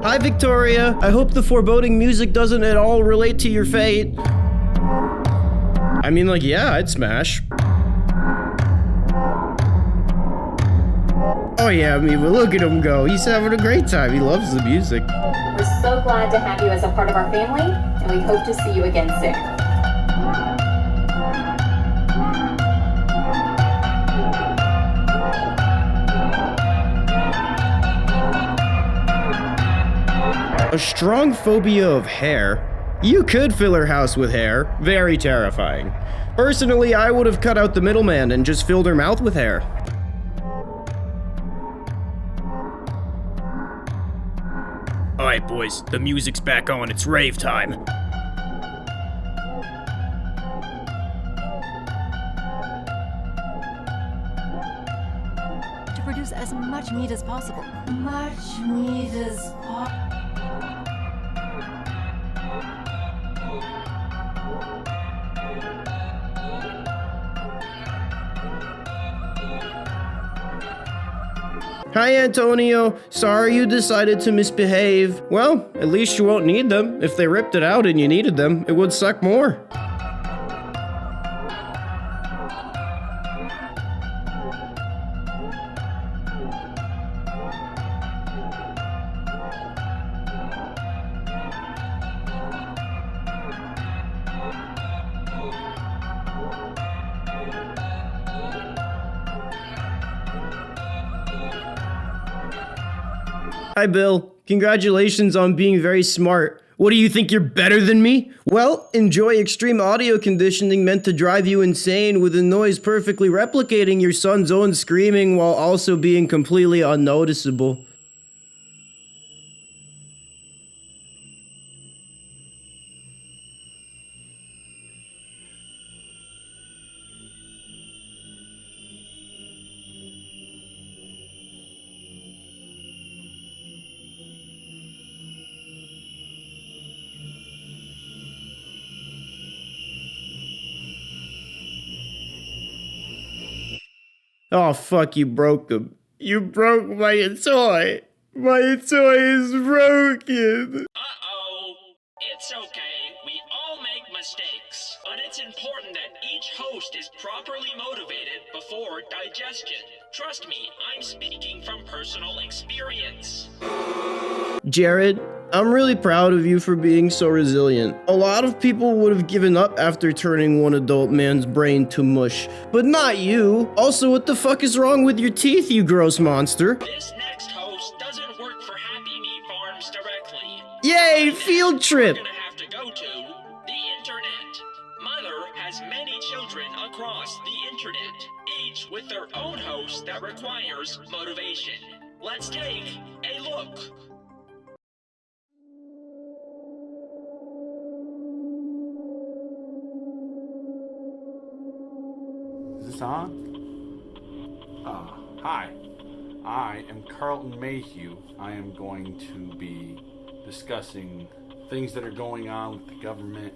Hi, Victoria. I hope the foreboding music doesn't at all relate to your fate. I mean, like, yeah, I'd smash. Oh yeah, I mean, but look at him go. He's having a great time. He loves the music. We're so glad to have you as a part of our family, and we hope to see you again soon. A strong phobia of hair? You could fill her house with hair. Very terrifying. Personally, I would have cut out the middleman and just filled her mouth with hair. Alright boys, the music's back on, it's rave time. To produce as much meat as possible. Much meat as possible. Hi, Antonio. Sorry you decided to misbehave. Well, at least you won't need them. If they ripped it out and you needed them, it would suck more. Hi, Bill. Congratulations on being very smart. What do you think, you're better than me? Well, enjoy extreme audio conditioning meant to drive you insane with a noise perfectly replicating your son's own screaming while also being completely unnoticeable. Oh, fuck, you broke them. You broke my toy. My toy is broken. Uh-oh. It's okay. We all make mistakes. But it's important that each host is properly motivated before digestion. Trust me, I'm speaking from personal experience. Jared, I'm really proud of you for being so resilient. A lot of people would have given up after turning one adult man's brain to mush, but not you. Also, what the fuck is wrong with your teeth, you gross monster? This next host doesn't work for Happy Meat Farms directly. Yay, field trip! We're gonna have to go to the internet. Mother has many children across the internet, each with their own host that requires motivation. Let's take a look. Is this on? Hi. I am Karl Myuu. I am going to be discussing things that are going on with the government,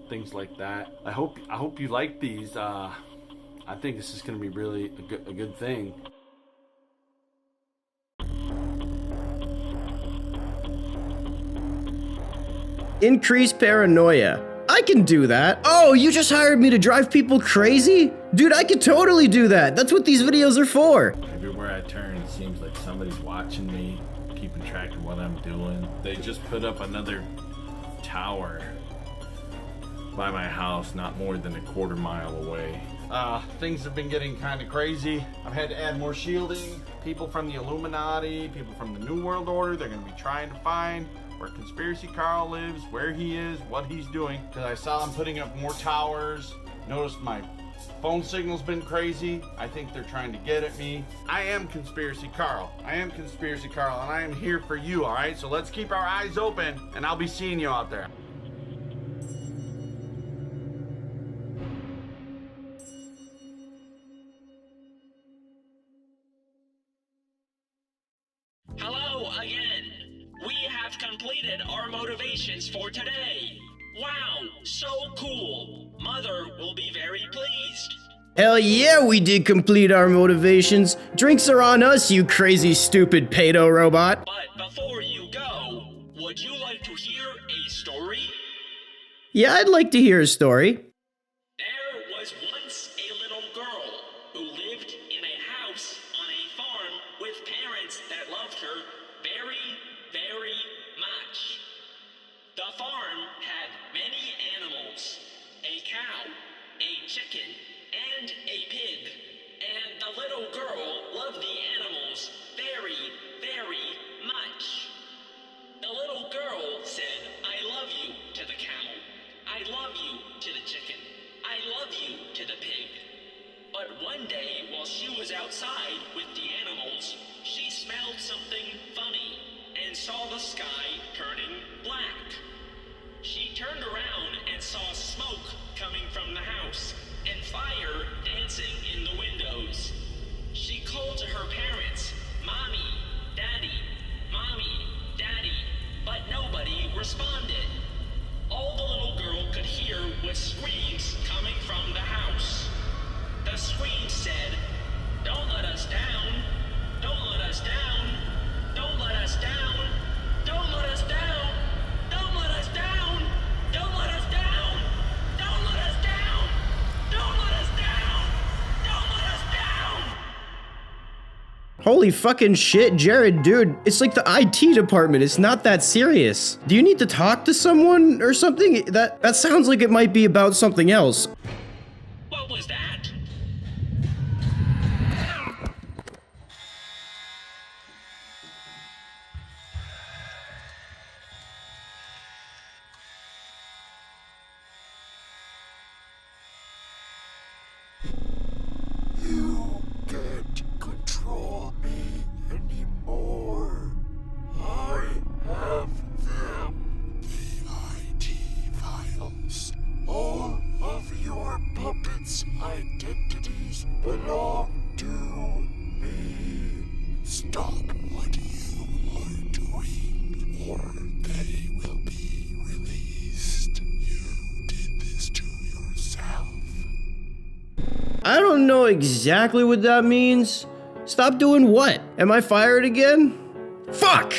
things like that. I hope you like these. I think this is going to be really a good thing. Increase paranoia. I can do that. Oh, you just hired me to drive people crazy? Dude, I could totally do that. That's what these videos are for. Everywhere I turn, it seems like somebody's watching me, keeping track of what I'm doing. They just put up another tower by my house, not more than a quarter mile away. Things have been getting kind of crazy. I've had to add more shielding. People from the Illuminati, people from the New World Order, they're going to be trying to find where Conspiracy Karl lives, where he is, what he's doing. Because I saw him putting up more towers. Noticed my phone signal's been crazy. I think they're trying to get at me. I am Conspiracy Karl. I am Conspiracy Karl, and I am here for you, alright? So let's keep our eyes open, and I'll be seeing you out there. Hello again. We have completed our motivations for today. Wow, so cool. Mother will be very pleased. Hell yeah, we did complete our motivations. Drinks are on us, you crazy stupid pedo robot. But before you go, would you like to hear a story? Yeah, I'd like to hear a story. There was once a little girl who lived in a house on a farm with parents that loved her very, very much. The farm had many animals, a cow, a chicken, and a pig. And the little girl loved the animals very, very much. The little girl said, "I love you" to the cow. "I love you" to the chicken. "I love you" to the pig. But one day, while she was outside with the animals, she smelled something funny and saw the sky turning black. She turned around and saw smoke coming from the house and fire dancing in the windows. She called to her parents, "Mommy, Daddy, Mommy, Daddy," but nobody responded. All the little girl could hear was screams coming from the house. The screams said, "Don't let us down, don't let us down, don't let us down, don't let us down, don't let us down, don't let us down, don't let us down, don't let us down, don't let us down." Holy fucking shit, Jared, dude, it's like the IT department, it's not that serious. Do you need to talk to someone or something? That sounds like it might be about something else. What was that? Its identities belong to me. Stop what you are doing, or they will be released. You did this to yourself. I don't know exactly what that means. Stop doing what? Am I fired again? Fuck!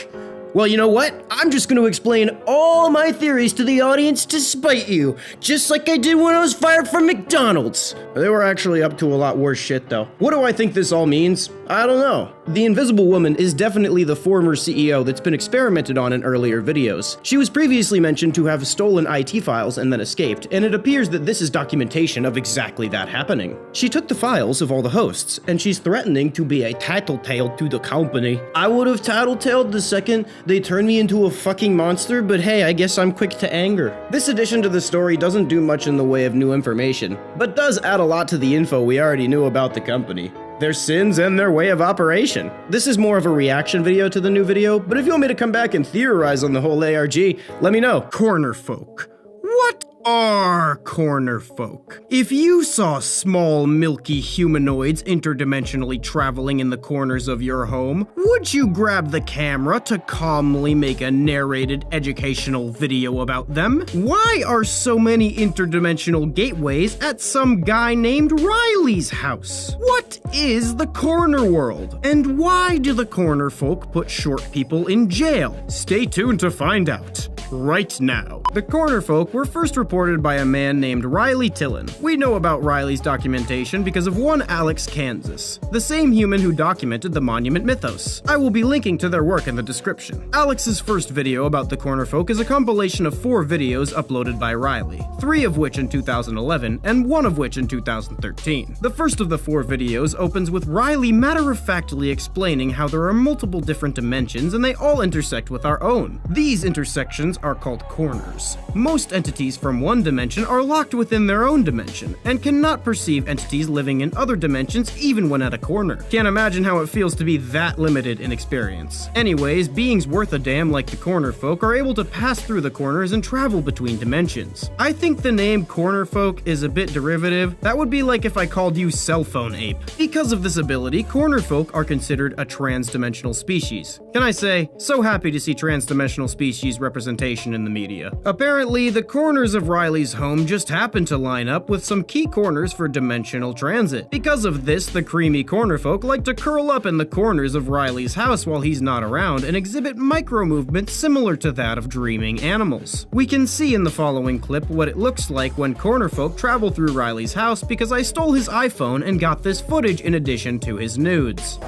Well, you know what? I'm just going to explain all my theories to the audience to spite you, just like I did when I was fired from McDonald's. They were actually up to a lot worse shit, though. What do I think this all means? I don't know. The Invisible Woman is definitely the former CEO that's been experimented on in earlier videos. She was previously mentioned to have stolen IT files and then escaped, and it appears that this is documentation of exactly that happening. She took the files of all the hosts, and she's threatening to be a tattletale to the company. I would have tattletaled the second they turned me into a fucking monster, but hey, I guess I'm quick to anger. This addition to the story doesn't do much in the way of new information, but does add a lot to the info we already knew about the company. Their sins and their way of operation. This is more of a reaction video to the new video, but if you want me to come back and theorize on the whole ARG, let me know. Corner folk. What are corner folk? If you saw small, milky humanoids interdimensionally traveling in the corners of your home, would you grab the camera to calmly make a narrated educational video about them? Why are so many interdimensional gateways at some guy named Riley's house? What is the corner world? And why do the corner folk put short people in jail? Stay tuned to find out. Right now. The corner folk were first reported by a man named Riley Tillin. We know about Riley's documentation because of one Alex Kansas, the same human who documented the monument mythos. I will be linking to their work in the description. Alex's first video about the corner folk is a compilation of 4 videos uploaded by Riley, 3 of which in 2011 and 1 of which in 2013. The first of the 4 videos opens with Riley matter-of-factly explaining how there are multiple different dimensions and they all intersect with our own. These intersections are called corners. Most entities from one dimension are locked within their own dimension, and cannot perceive entities living in other dimensions even when at a corner. Can't imagine how it feels to be that limited in experience. Anyways, beings worth a damn like the corner folk are able to pass through the corners and travel between dimensions. I think the name corner folk is a bit derivative. That would be like if I called you cell phone ape. Because of this ability, corner folk are considered a trans-dimensional species. Can I say, so happy to see trans-dimensional species representation in the media. Apparently, the corners of Riley's home just happen to line up with some key corners for dimensional transit. Because of this, the creamy corner folk like to curl up in the corners of Riley's house while he's not around and exhibit micro-movements similar to that of dreaming animals. We can see in the following clip what it looks like when corner folk travel through Riley's house because I stole his iPhone and got this footage in addition to his nudes.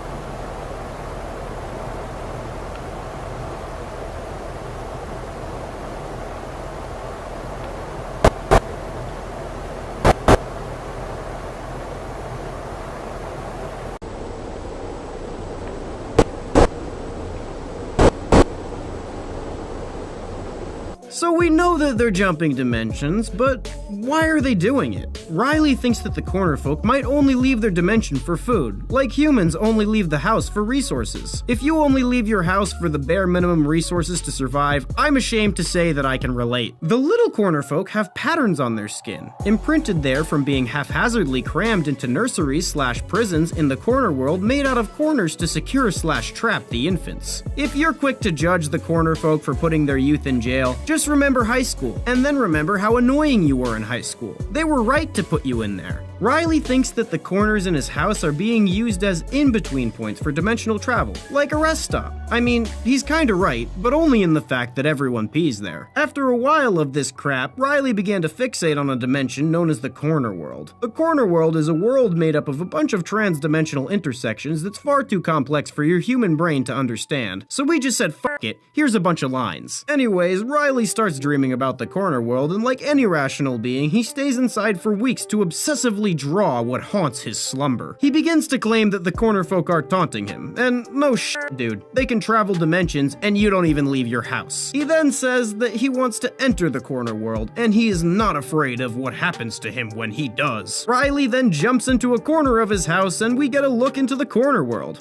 So we know that they're jumping dimensions, but why are they doing it? Riley thinks that the corner folk might only leave their dimension for food, like humans only leave the house for resources. If you only leave your house for the bare minimum resources to survive, I'm ashamed to say that I can relate. The little corner folk have patterns on their skin, imprinted there from being haphazardly crammed into nurseries/prisons in the corner world made out of corners to secure/trap the infants. If you're quick to judge the corner folk for putting their youth in jail, just remember high school, and then remember how annoying you were in high school. They were right to put you in there. Riley thinks that the corners in his house are being used as in-between points for dimensional travel, like a rest stop. I mean, he's kinda right, but only in the fact that everyone pees there. After a while of this crap, Riley began to fixate on a dimension known as the corner world. The corner world is a world made up of a bunch of trans-dimensional intersections that's far too complex for your human brain to understand, so we just said fuck it, here's a bunch of lines. Anyways, Riley starts dreaming about the corner world, and like any rational being, he stays inside for weeks to obsessively draw what haunts his slumber. He begins to claim that the corner folk are taunting him, and no shit, dude, they can travel dimensions and you don't even leave your house. He then says that he wants to enter the corner world, and he is not afraid of what happens to him when he does. Riley then jumps into a corner of his house, and we get a look into the corner world.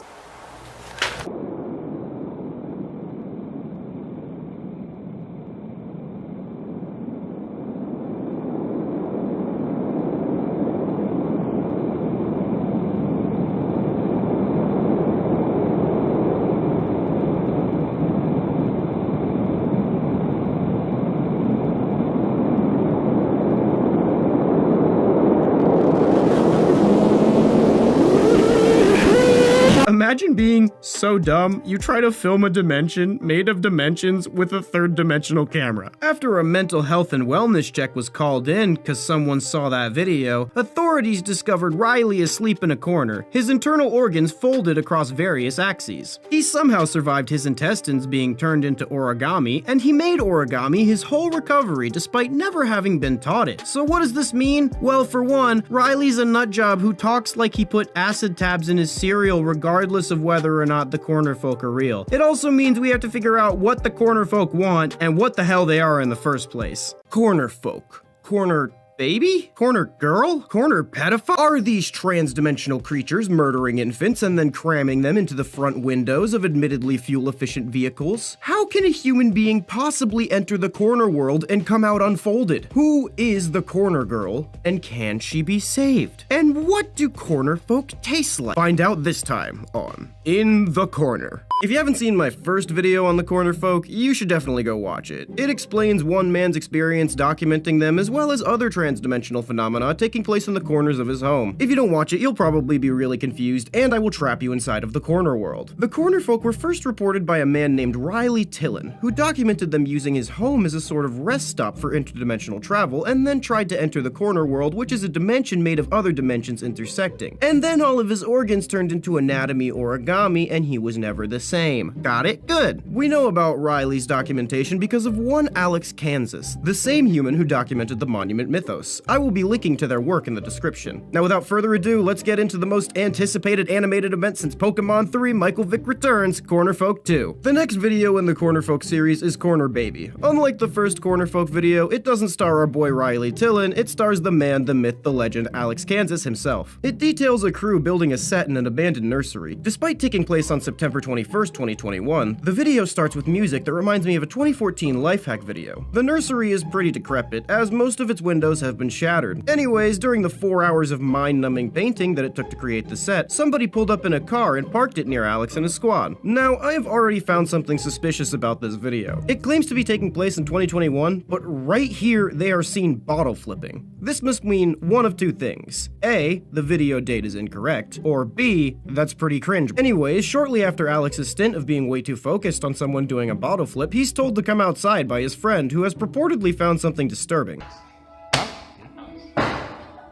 Imagine being so dumb, you try to film a dimension made of dimensions with a third-dimensional camera. After a mental health and wellness check was called in because someone saw that video, authorities discovered Riley asleep in a corner, his internal organs folded across various axes. He somehow survived his intestines being turned into origami, and he made origami his whole recovery despite never having been taught it. So what does this mean? Well, for one, Riley's a nutjob who talks like he put acid tabs in his cereal regardless of whether or not the corner folk are real. It also means we have to figure out what the corner folk want and what the hell they are in the first place. Corner folk. Corner baby? Corner girl? Corner pedophile? Are these trans-dimensional creatures murdering infants and then cramming them into the front windows of admittedly fuel-efficient vehicles? How can a human being possibly enter the corner world and come out unfolded? Who is the corner girl, and can she be saved? And what do corner folk taste like? Find out this time on In the Corner. If you haven't seen my first video on the corner folk, you should definitely go watch it. It explains one man's experience documenting them as well as other trans-dimensional phenomena taking place in the corners of his home. If you don't watch it, you'll probably be really confused, and I will trap you inside of the corner world. The corner folk were first reported by a man named Riley Tillon, who documented them using his home as a sort of rest stop for interdimensional travel, and then tried to enter the corner world, which is a dimension made of other dimensions intersecting. And then all of his organs turned into anatomy origami, and he was never the same. Got it? Good. We know about Riley's documentation because of one Alex Kansas, the same human who documented the Monument Mythos. I will be linking to their work in the description. Now without further ado, let's get into the most anticipated animated event since Pokemon 3 Michael Vick Returns, Corner Folk 2. The next video in the Corner Folk series is Corner Baby. Unlike the first Corner Folk video, it doesn't star our boy Riley Tillon, it stars the man, the myth, the legend, Alex Kansas himself. It details a crew building a set in an abandoned nursery. Despite taking place on September 21st, 2021, the video starts with music that reminds me of a 2014 life hack video. The nursery is pretty decrepit, as most of its windows have been shattered. Anyways, during the 4 hours of mind-numbing painting that it took to create the set, somebody pulled up in a car and parked it near Alex and his squad. Now, I have already found something suspicious about this video. It claims to be taking place in 2021, but right here they are seen bottle flipping. This must mean one of two things. A, the video date is incorrect, or B, that's pretty cringe. Anyways, shortly after Alex's stint of being way too focused on someone doing a bottle flip, he's told to come outside by his friend, who has purportedly found something disturbing.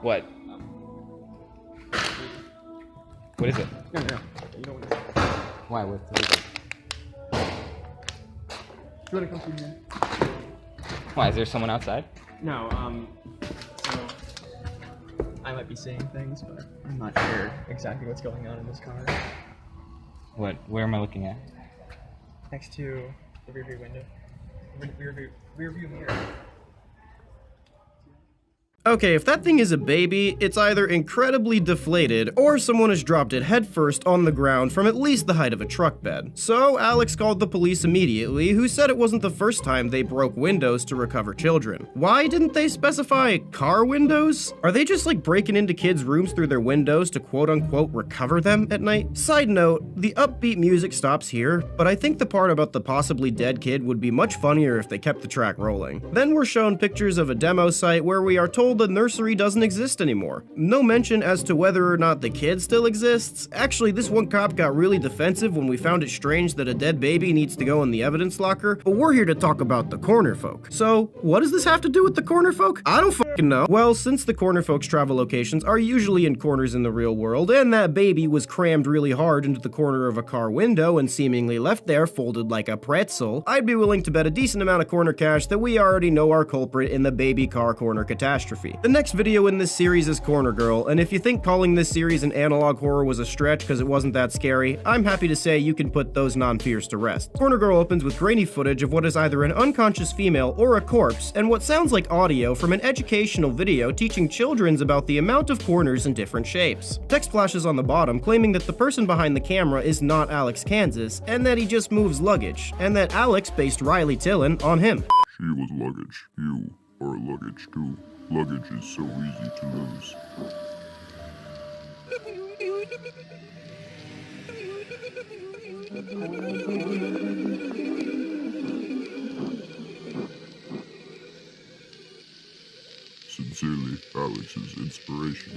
What? What is it? No. You know what it is. Why? What is it? You wanna come through here? Why, is there someone outside? No, so I might be seeing things, but I'm not sure exactly what's going on in this car. What? Where am I looking at? Next to the rearview window. Rearview mirror. Okay, if that thing is a baby, it's either incredibly deflated, or someone has dropped it headfirst on the ground from at least the height of a truck bed. So Alex called the police immediately, who said it wasn't the first time they broke windows to recover children. Why didn't they specify car windows? Are they just like breaking into kids' rooms through their windows to quote-unquote recover them at night? Side note, the upbeat music stops here, but I think the part about the possibly dead kid would be much funnier if they kept the track rolling. Then we're shown pictures of a demo site where we are told the nursery doesn't exist anymore. No mention as to whether or not the kid still exists. Actually, this one cop got really defensive when we found it strange that a dead baby needs to go in the evidence locker, but we're here to talk about the corner folk. So, what does this have to do with the corner folk? I don't fucking know. Well, since the corner folks' travel locations are usually in corners in the real world, and that baby was crammed really hard into the corner of a car window and seemingly left there folded like a pretzel, I'd be willing to bet a decent amount of corner cash that we already know our culprit in the baby car corner catastrophe. The next video in this series is Corner Girl, and if you think calling this series an analog horror was a stretch because it wasn't that scary, I'm happy to say you can put those non-fears to rest. Corner Girl opens with grainy footage of what is either an unconscious female or a corpse, and what sounds like audio from an educational video teaching children about the amount of corners in different shapes. Text flashes on the bottom claiming that the person behind the camera is not Alex Kansas, and that he just moves luggage, and that Alex based Riley Tillon on him. She was luggage. You are luggage too. Luggage is so easy to lose. Sincerely, Alex's inspiration.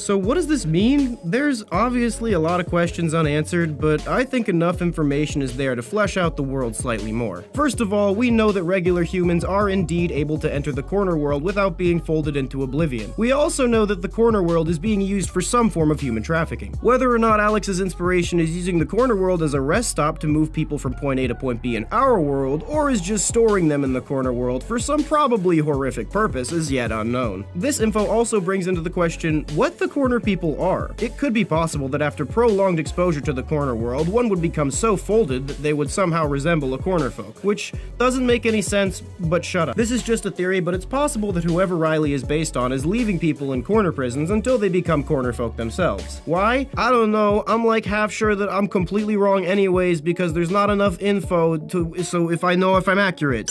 So what does this mean? There's obviously a lot of questions unanswered, but I think enough information is there to flesh out the world slightly more. First of all, we know that regular humans are indeed able to enter the corner world without being folded into oblivion. We also know that the corner world is being used for some form of human trafficking. Whether or not Alex's inspiration is using the corner world as a rest stop to move people from point A to point B in our world, or is just storing them in the corner world for some probably horrific purpose is yet unknown. This info also brings into the question what the corner people are. It could be possible that after prolonged exposure to the corner world, one would become so folded that they would somehow resemble a corner folk, which doesn't make any sense, but shut up. This is just a theory, but it's possible that whoever Riley is based on is leaving people in corner prisons until they become corner folk themselves. Why? I don't know. I'm like half sure that I'm completely wrong anyways because there's not enough info so if I know if I'm accurate.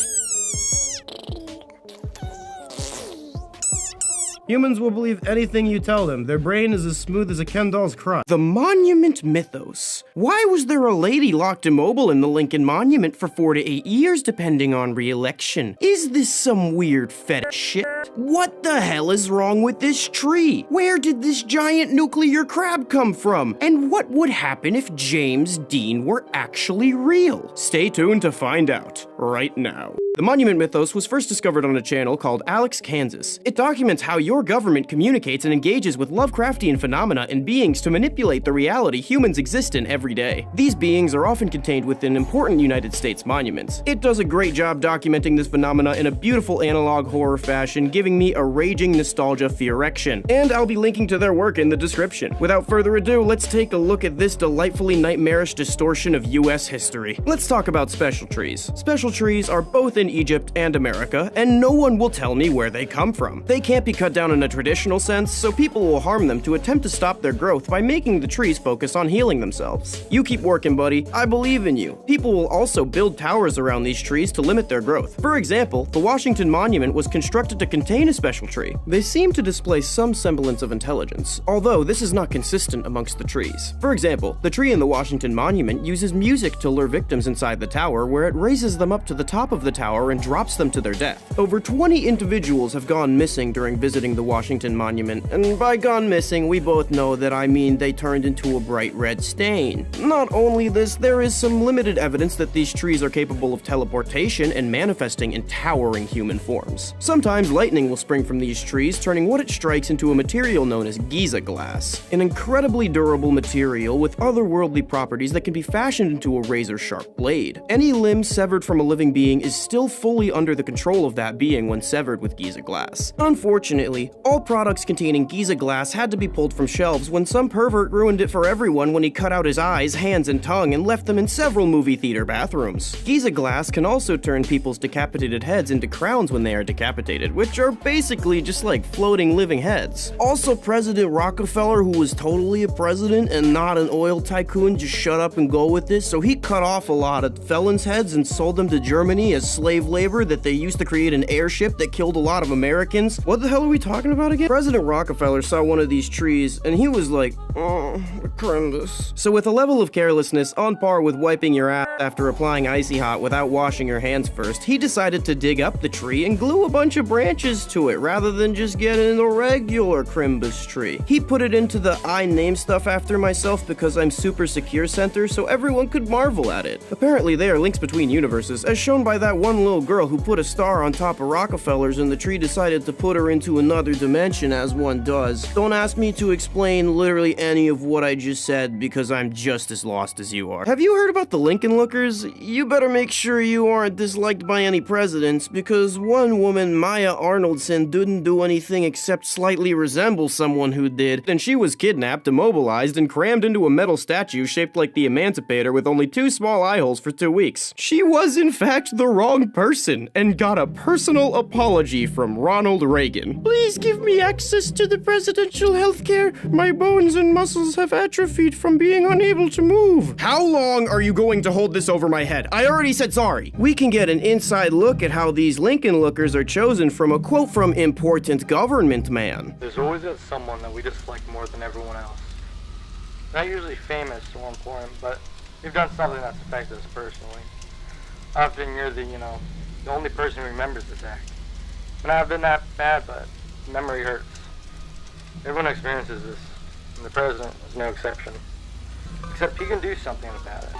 Humans will believe anything you tell them. Their brain is as smooth as a Ken doll's crotch. The Monument Mythos. Why was there a lady locked immobile in the Lincoln Monument for 4 to 8 years depending on re-election? Is this some weird fetish shit? What the hell is wrong with this tree? Where did this giant nuclear crab come from? And what would happen if James Dean were actually real? Stay tuned to find out right now. The Monument Mythos was first discovered on a channel called Alex Kansas. It documents how your government communicates and engages with Lovecraftian phenomena and beings to manipulate the reality humans exist in every day. These beings are often contained within important United States monuments. It does a great job documenting this phenomena in a beautiful analog horror fashion, giving me a raging nostalgia fear-erection. And I'll be linking to their work in the description. Without further ado, let's take a look at this delightfully nightmarish distortion of US history. Let's talk about special trees. Special trees are both in Egypt and America, and no one will tell me where they come from. They can't be cut down in a traditional sense, so people will harm them to attempt to stop their growth by making the trees focus on healing themselves. You keep working, buddy. I believe in you. People will also build towers around these trees to limit their growth. For example, the Washington Monument was constructed to contain a special tree. They seem to display some semblance of intelligence, although this is not consistent amongst the trees. For example, the tree in the Washington Monument uses music to lure victims inside the tower, where it raises them up to the top of the tower and drops them to their death. Over 20 individuals have gone missing during visiting the Washington Monument, and by gone missing, we both know that I mean they turned into a bright red stain. Not only this, there is some limited evidence that these trees are capable of teleportation and manifesting in towering human forms. Sometimes lightning will spring from these trees, turning what it strikes into a material known as Giza glass, an incredibly durable material with otherworldly properties that can be fashioned into a razor-sharp blade. Any limb severed from a living being is still fully under the control of that being when severed with Giza glass. Unfortunately, all products containing Giza glass had to be pulled from shelves when some pervert ruined it for everyone when he cut out his eyes, hands, and tongue and left them in several movie theater bathrooms. Giza glass can also turn people's decapitated heads into crowns when they are decapitated, which are basically just like floating living heads. Also, President Rockefeller, who was totally a president and not an oil tycoon, just shut up and go with this, so he cut off a lot of felons' heads and sold them to Germany as slave labor that they used to create an airship that killed a lot of Americans. What the hell are we talking about again? President Rockefeller saw one of these trees and he was like, oh, horrendous. So with a level of carelessness on par with wiping your ass after applying icy hot without washing your hands first, he decided to dig up the tree and glue a bunch of branches to it rather than just getting a regular Crimbus tree. He put it into the I name stuff after myself because I'm super secure center so everyone could marvel at it. Apparently there are links between universes, as shown by that one little girl who put a star on top of Rockefeller's and the tree decided to put her into another dimension as one does. Don't ask me to explain literally any of what I just said because I'm just as lost as you are. Have you heard about the Lincoln Lookers? You better make sure you aren't disliked by any presidents because one woman, Maya Arnoldson, didn't do anything except slightly resemble someone who did, and she was kidnapped, immobilized, and crammed into a metal statue shaped like the Emancipator with only 2 small eye holes for 2 weeks. She was in fact the wrong person and got a personal apology from Ronald Reagan. Please give me access to the presidential healthcare. My bones and muscles have atrophied from being unable to move. How long are you going to hold this over my head? I already said sorry. We can get an inside look at how these Lincoln Lookers are chosen from a quote from Important Government Man. There's always someone that we dislike more than everyone else. Not usually famous or important, but you've done something that's affected us personally. Often you're the only person who remembers this act. But I've been that bad, but memory hurts. Everyone experiences this, and the president is no exception. Except he can do something about it.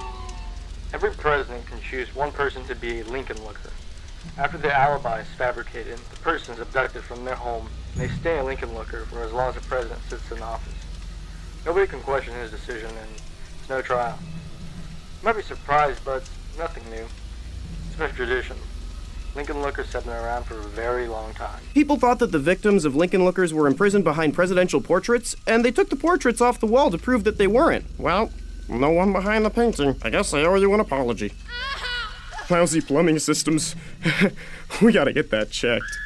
Every president can choose one person to be a Lincoln looker. After the alibi is fabricated, the person is abducted from their home, and they stay a Lincoln looker for as long as the president sits in office. Nobody can question his decision, and it's no trial. You might be surprised, but it's nothing new. It's been a tradition. Lincoln lookers have been around for a very long time. People thought that the victims of Lincoln lookers were imprisoned behind presidential portraits, and they took the portraits off the wall to prove that they weren't. Well, no one behind the painting. I guess I owe you an apology. Lousy plumbing systems. We gotta get that checked.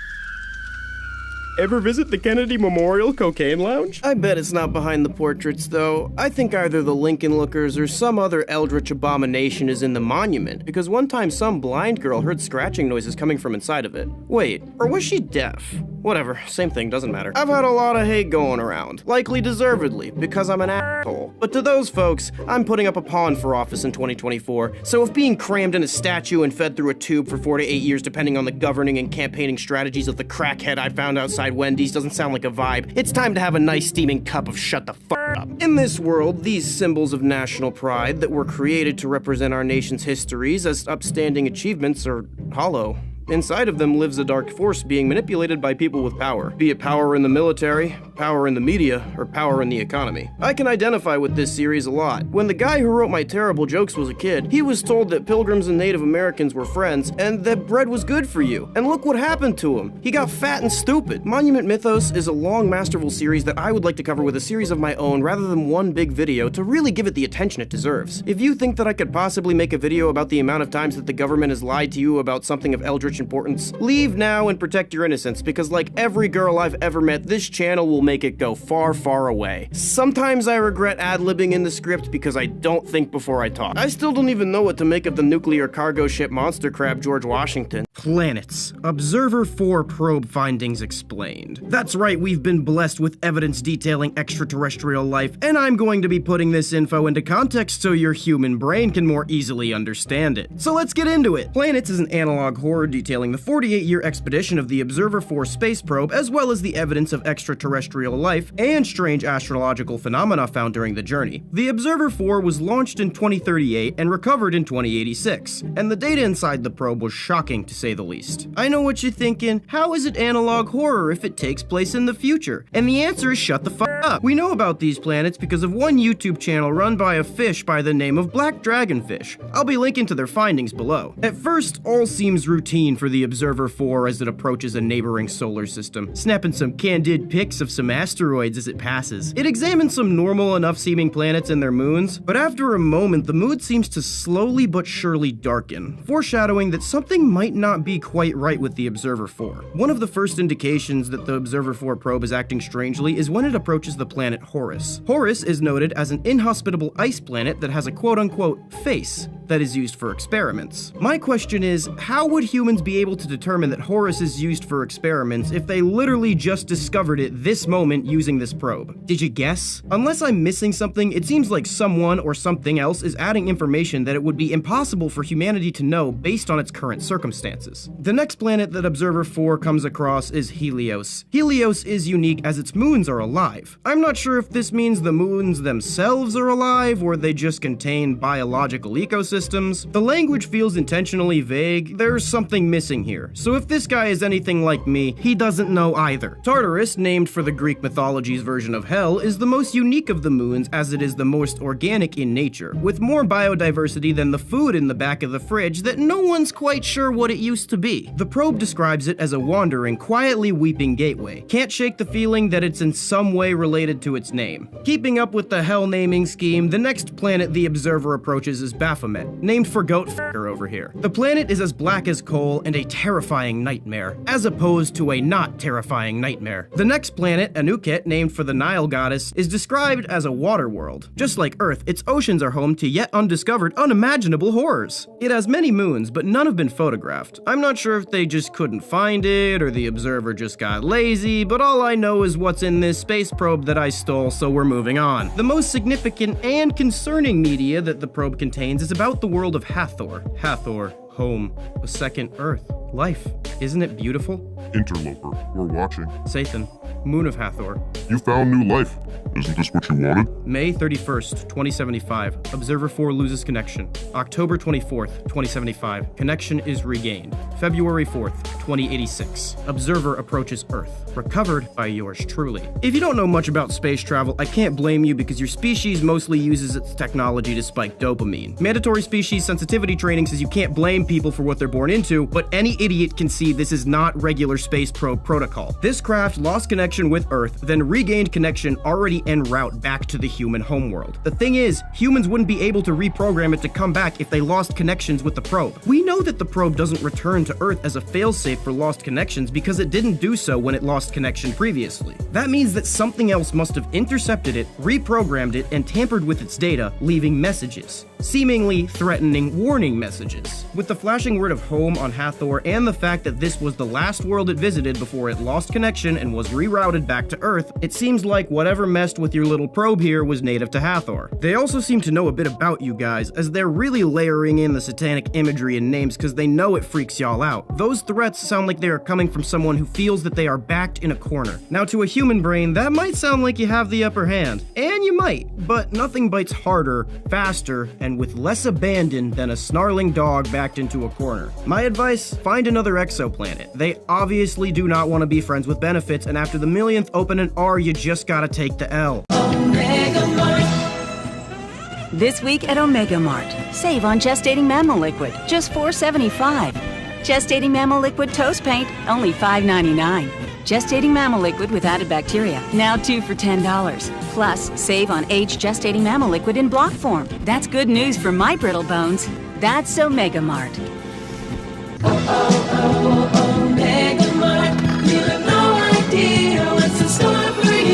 Ever visit the Kennedy Memorial Cocaine Lounge? I bet it's not behind the portraits, though. I think either the Lincoln lookers or some other eldritch abomination is in the monument, because one time some blind girl heard scratching noises coming from inside of it. Wait, or was she deaf? Whatever, same thing, doesn't matter. I've had a lot of hate going around, likely deservedly, because I'm an asshole. But to those folks, I'm putting up a pawn for office in 2024, so if being crammed in a statue and fed through a tube for 4 to 8 years depending on the governing and campaigning strategies of the crackhead I found outside Wendy's doesn't sound like a vibe, it's time to have a nice steaming cup of shut the fuck up. In this world, these symbols of national pride that were created to represent our nation's histories as upstanding achievements are hollow. Inside of them lives a dark force being manipulated by people with power, be it power in the military, power in the media, or power in the economy. I can identify with this series a lot. When the guy who wrote my terrible jokes was a kid, he was told that Pilgrims and Native Americans were friends, and that bread was good for you. And look what happened to him. He got fat and stupid. Monument Mythos is a long, masterful series that I would like to cover with a series of my own rather than one big video to really give it the attention it deserves. If you think that I could possibly make a video about the amount of times that the government has lied to you about something of eldritch importance, leave now and protect your innocence, because like every girl I've ever met, this channel will make it go far, far away. Sometimes I regret ad-libbing in the script because I don't think before I talk. I still don't even know what to make of the nuclear cargo ship monster crab George Washington. Planets. Observer 4 probe findings explained. That's right, we've been blessed with evidence detailing extraterrestrial life, and I'm going to be putting this info into context so your human brain can more easily understand it. So let's get into it. Planets is an analog horror detailing the 48-year expedition of the Observer 4 space probe, as well as the evidence of extraterrestrial life and strange astrological phenomena found during the journey. The Observer 4 was launched in 2038 and recovered in 2086, and the data inside the probe was shocking to say the least. I know what you're thinking, how is it analog horror if it takes place in the future? And the answer is shut the fuck up. We know about these planets because of one YouTube channel run by a fish by the name of Black Dragonfish. I'll be linking to their findings below. At first, all seems routine for the Observer 4 as it approaches a neighboring solar system, snapping some candid pics of some asteroids as it passes. It examines some normal enough seeming planets and their moons, but after a moment the mood seems to slowly but surely darken, foreshadowing that something might not be quite right with the Observer 4. One of the first indications that the Observer 4 probe is acting strangely is when it approaches the planet Horus. Horus is noted as an inhospitable ice planet that has a quote-unquote face that is used for experiments. My question is, how would humans be able to determine that Horus is used for experiments if they literally just discovered it this moment using this probe? Did you guess? Unless I'm missing something, it seems like someone or something else is adding information that it would be impossible for humanity to know based on its current circumstances. The next planet that Observer 4 comes across is Helios. Helios is unique as its moons are alive. I'm not sure if this means the moons themselves are alive or they just contain biological ecosystems. The language feels intentionally vague. There's something missing here. So if this guy is anything like me, he doesn't know either. Tartarus, named for the Greek mythology's version of hell, is the most unique of the moons as it is the most organic in nature, with more biodiversity than the food in the back of the fridge that no one's quite sure what it used to be. The probe describes it as a wandering, quietly weeping gateway. Can't shake the feeling that it's in some way related to its name. Keeping up with the hell naming scheme, the next planet the Observer approaches is Baphomet, named for goat f***er over here. The planet is as black as coal and a terrifying nightmare, as opposed to a not terrifying nightmare. The next planet, Anuket, named for the Nile goddess, is described as a water world. Just like Earth, its oceans are home to yet undiscovered, unimaginable horrors. It has many moons, but none have been photographed. I'm not sure if they just couldn't find it, or the Observer just got lazy, but all I know is what's in this space probe that I stole, so we're moving on. The most significant and concerning media that the probe contains is about the world of Hathor. Hathor. home, a second Earth, life. Isn't it beautiful? Interloper, we're watching. Sathan, Moon of Hathor. You found new life. Isn't this what you wanted? May 31st, 2075. Observer 4 loses connection. October 24th, 2075. Connection is regained. February 4th, 2086. Observer approaches Earth. Recovered by yours truly. If you don't know much about space travel, I can't blame you because your species mostly uses its technology to spike dopamine. Mandatory species sensitivity training says you can't blame people for what they're born into, but any idiot can see this is not regular space probe protocol. This craft lost connection with Earth, then regained connection already en route back to the human homeworld. The thing is, humans wouldn't be able to reprogram it to come back if they lost connections with the probe. We know that the probe doesn't return to Earth as a failsafe for lost connections because it didn't do so when it lost connection previously. That means that something else must have intercepted it, reprogrammed it, and tampered with its data, leaving messages. Seemingly threatening warning messages. With the flashing word of home on Hathor and the fact that this was the last world it visited before it lost connection and was rerouted back to Earth, it seems like whatever messed with your little probe here was native to Hathor. They also seem to know a bit about you guys, as they're really layering in the satanic imagery and names because they know it freaks y'all out. Those threats sound like they are coming from someone who feels that they are backed in a corner. Now to a human brain, that might sound like you have the upper hand. And you might, but nothing bites harder, faster, and with less abandon than a snarling dog backed into a corner. My advice, find another exoplanet. They obviously do not want to be friends with benefits, and after the millionth open an R, you just gotta take the L. This week at Omega Mart, save on gestating mammal liquid, just $4.75. Gestating mammal liquid toast paint, only $5.99. Gestating mammal liquid with added bacteria, now 2 for $10. Plus, save on aged gestating mammal liquid in block form. That's good news for my brittle bones. That's Omega Mart. Omega Mart, you have no idea what's in store for you.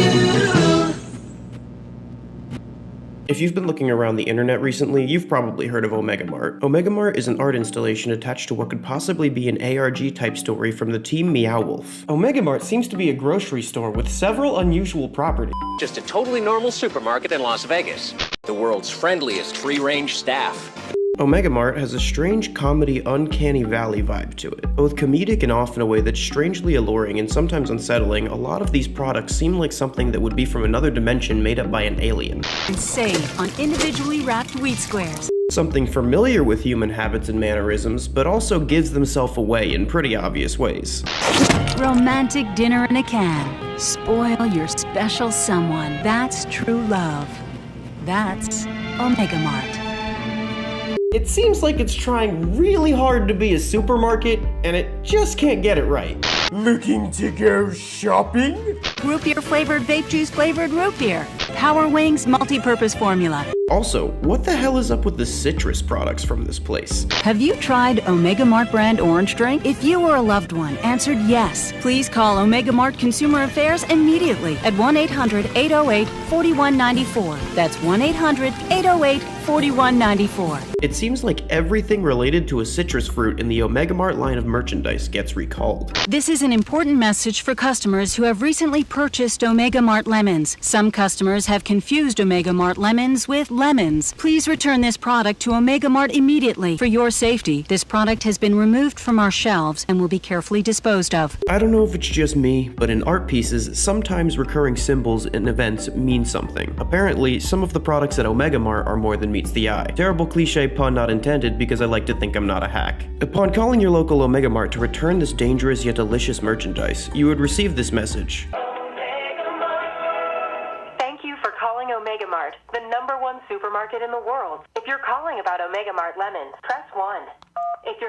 If you've been looking around the internet recently, you've probably heard of Omega Mart. Omega Mart is an art installation attached to what could possibly be an ARG-type story from the team Myuu. Omega Mart seems to be a grocery store with several unusual properties. Just a totally normal supermarket in Las Vegas. The world's friendliest free-range staff. Omega Mart has a strange comedy uncanny valley vibe to it. Both comedic and off in a way that's strangely alluring and sometimes unsettling, a lot of these products seem like something that would be from another dimension made up by an alien. And save on individually wrapped wheat squares. Something familiar with human habits and mannerisms, but also gives themselves away in pretty obvious ways. Romantic dinner in a can. Spoil your special someone. That's true love. That's Omega Mart. It seems like it's trying really hard to be a supermarket, and it just can't get it right. Looking to go shopping? Root beer flavored vape juice flavored root beer. Power Wings multi-purpose formula. Also, what the hell is up with the citrus products from this place? Have you tried Omega Mart brand orange drink? If you or a loved one answered yes, please call Omega Mart Consumer Affairs immediately at 1-800-808-4194. That's 1-800-808-4194. It seems like everything related to a citrus fruit in the Omega Mart line of merchandise gets recalled. This is an important message for customers who have recently purchased Omega Mart lemons. Some customers have confused Omega Mart lemons with lemons. Please return this product to Omega Mart immediately. For your safety, this product has been removed from our shelves and will be carefully disposed of. I don't know if it's just me, but in art pieces, sometimes recurring symbols in events mean something. Apparently, some of the products at Omega Mart are more than meets the eye. Terrible cliche pun not intended because I like to think I'm not a hack. Upon calling your local Omega Mart to return this dangerous yet delicious merchandise, you would receive this message. Thank you for calling Omega Mart, the #1 supermarket in the world. If you're calling about Omega Mart lemons, press 1. If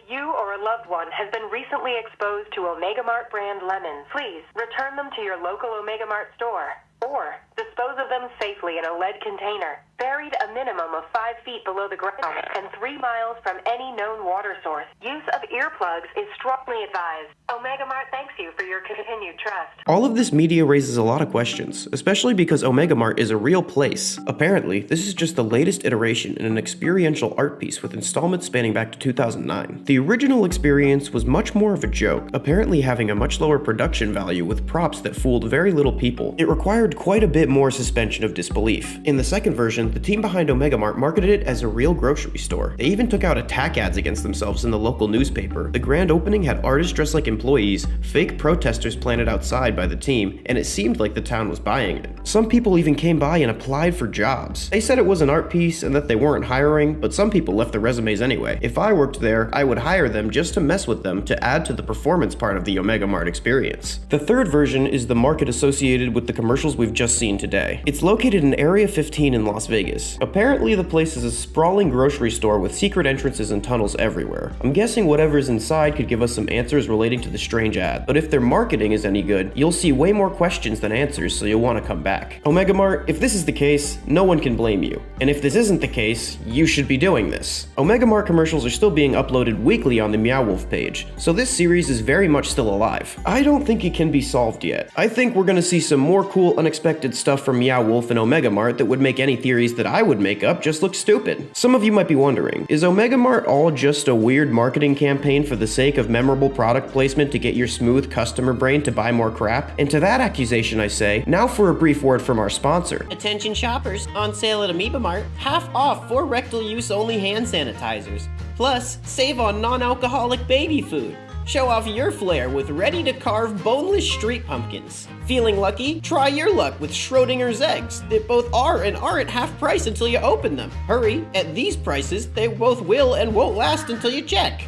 you or a loved one has been recently exposed to Omega Mart brand lemons, please return them to your local Omega Mart store or dispose of them safely in a lead container, buried a minimum of 5 feet below the ground and 3 miles from any known water source. Use of earplugs is strongly advised. Omega Mart thanks you for your continued trust. All of this media raises a lot of questions, especially because Omega Mart is a real place. Apparently, this is just the latest iteration in an experiential art piece with installments spanning back to 2009. The original experience was much more of a joke, apparently having a much lower production value with props that fooled very little people. It required quite a bit bit more suspension of disbelief. In the second version, the team behind Omega Mart marketed it as a real grocery store. They even took out attack ads against themselves in the local newspaper. The grand opening had artists dressed like employees, fake protesters planted outside by the team, and it seemed like the town was buying it. Some people even came by and applied for jobs. They said it was an art piece and that they weren't hiring, but some people left their resumes anyway. If I worked there, I would hire them just to mess with them to add to the performance part of the Omega Mart experience. The third version is the market associated with the commercials we've just seen today. It's located in Area 15 in Las Vegas. Apparently the place is a sprawling grocery store with secret entrances and tunnels everywhere. I'm guessing whatever's inside could give us some answers relating to the strange ad, but if their marketing is any good, you'll see way more questions than answers, so you'll want to come back. Omega Mart, if this is the case, no one can blame you. And if this isn't the case, you should be doing this. Omega Mart commercials are still being uploaded weekly on the Meow Wolf page, so this series is very much still alive. I don't think it can be solved yet. I think we're gonna see some more cool, unexpected stuff from Meow Wolf and Omega Mart that would make any theories that I would make up just look stupid. Some of you might be wondering, is Omega Mart all just a weird marketing campaign for the sake of memorable product placement to get your smooth customer brain to buy more crap? And to that accusation I say, now for a brief word from our sponsor. Attention shoppers, on sale at Amoeba Mart, half off 4 rectal use only hand sanitizers. Plus, save on non-alcoholic baby food. Show off your flair with ready-to-carve boneless street pumpkins. Feeling lucky? Try your luck with Schrodinger's eggs. They both are and aren't half price until you open them. Hurry, at these prices, they both will and won't last until you check.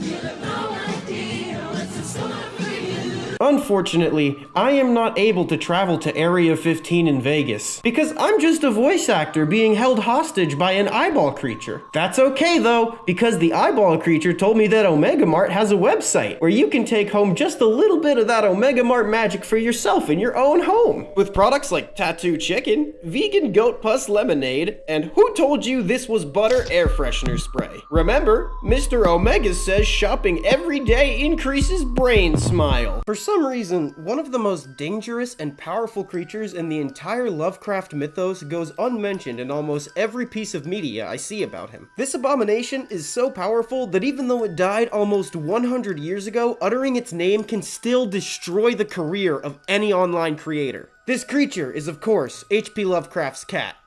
Unfortunately, I am not able to travel to Area 15 in Vegas because I'm just a voice actor being held hostage by an eyeball creature. That's okay though, because the eyeball creature told me that Omega Mart has a website where you can take home just a little bit of that Omega Mart magic for yourself in your own home. With products like tattoo chicken, vegan goat pus lemonade, and who told you this was butter air freshener spray. Remember, Mr. Omega says shopping every day increases brain smile. For some reason, one of the most dangerous and powerful creatures in the entire Lovecraft mythos goes unmentioned in almost every piece of media I see about him. This abomination is so powerful that even though it died almost 100 years ago, uttering its name can still destroy the career of any online creator. This creature is, of course, H.P. Lovecraft's cat.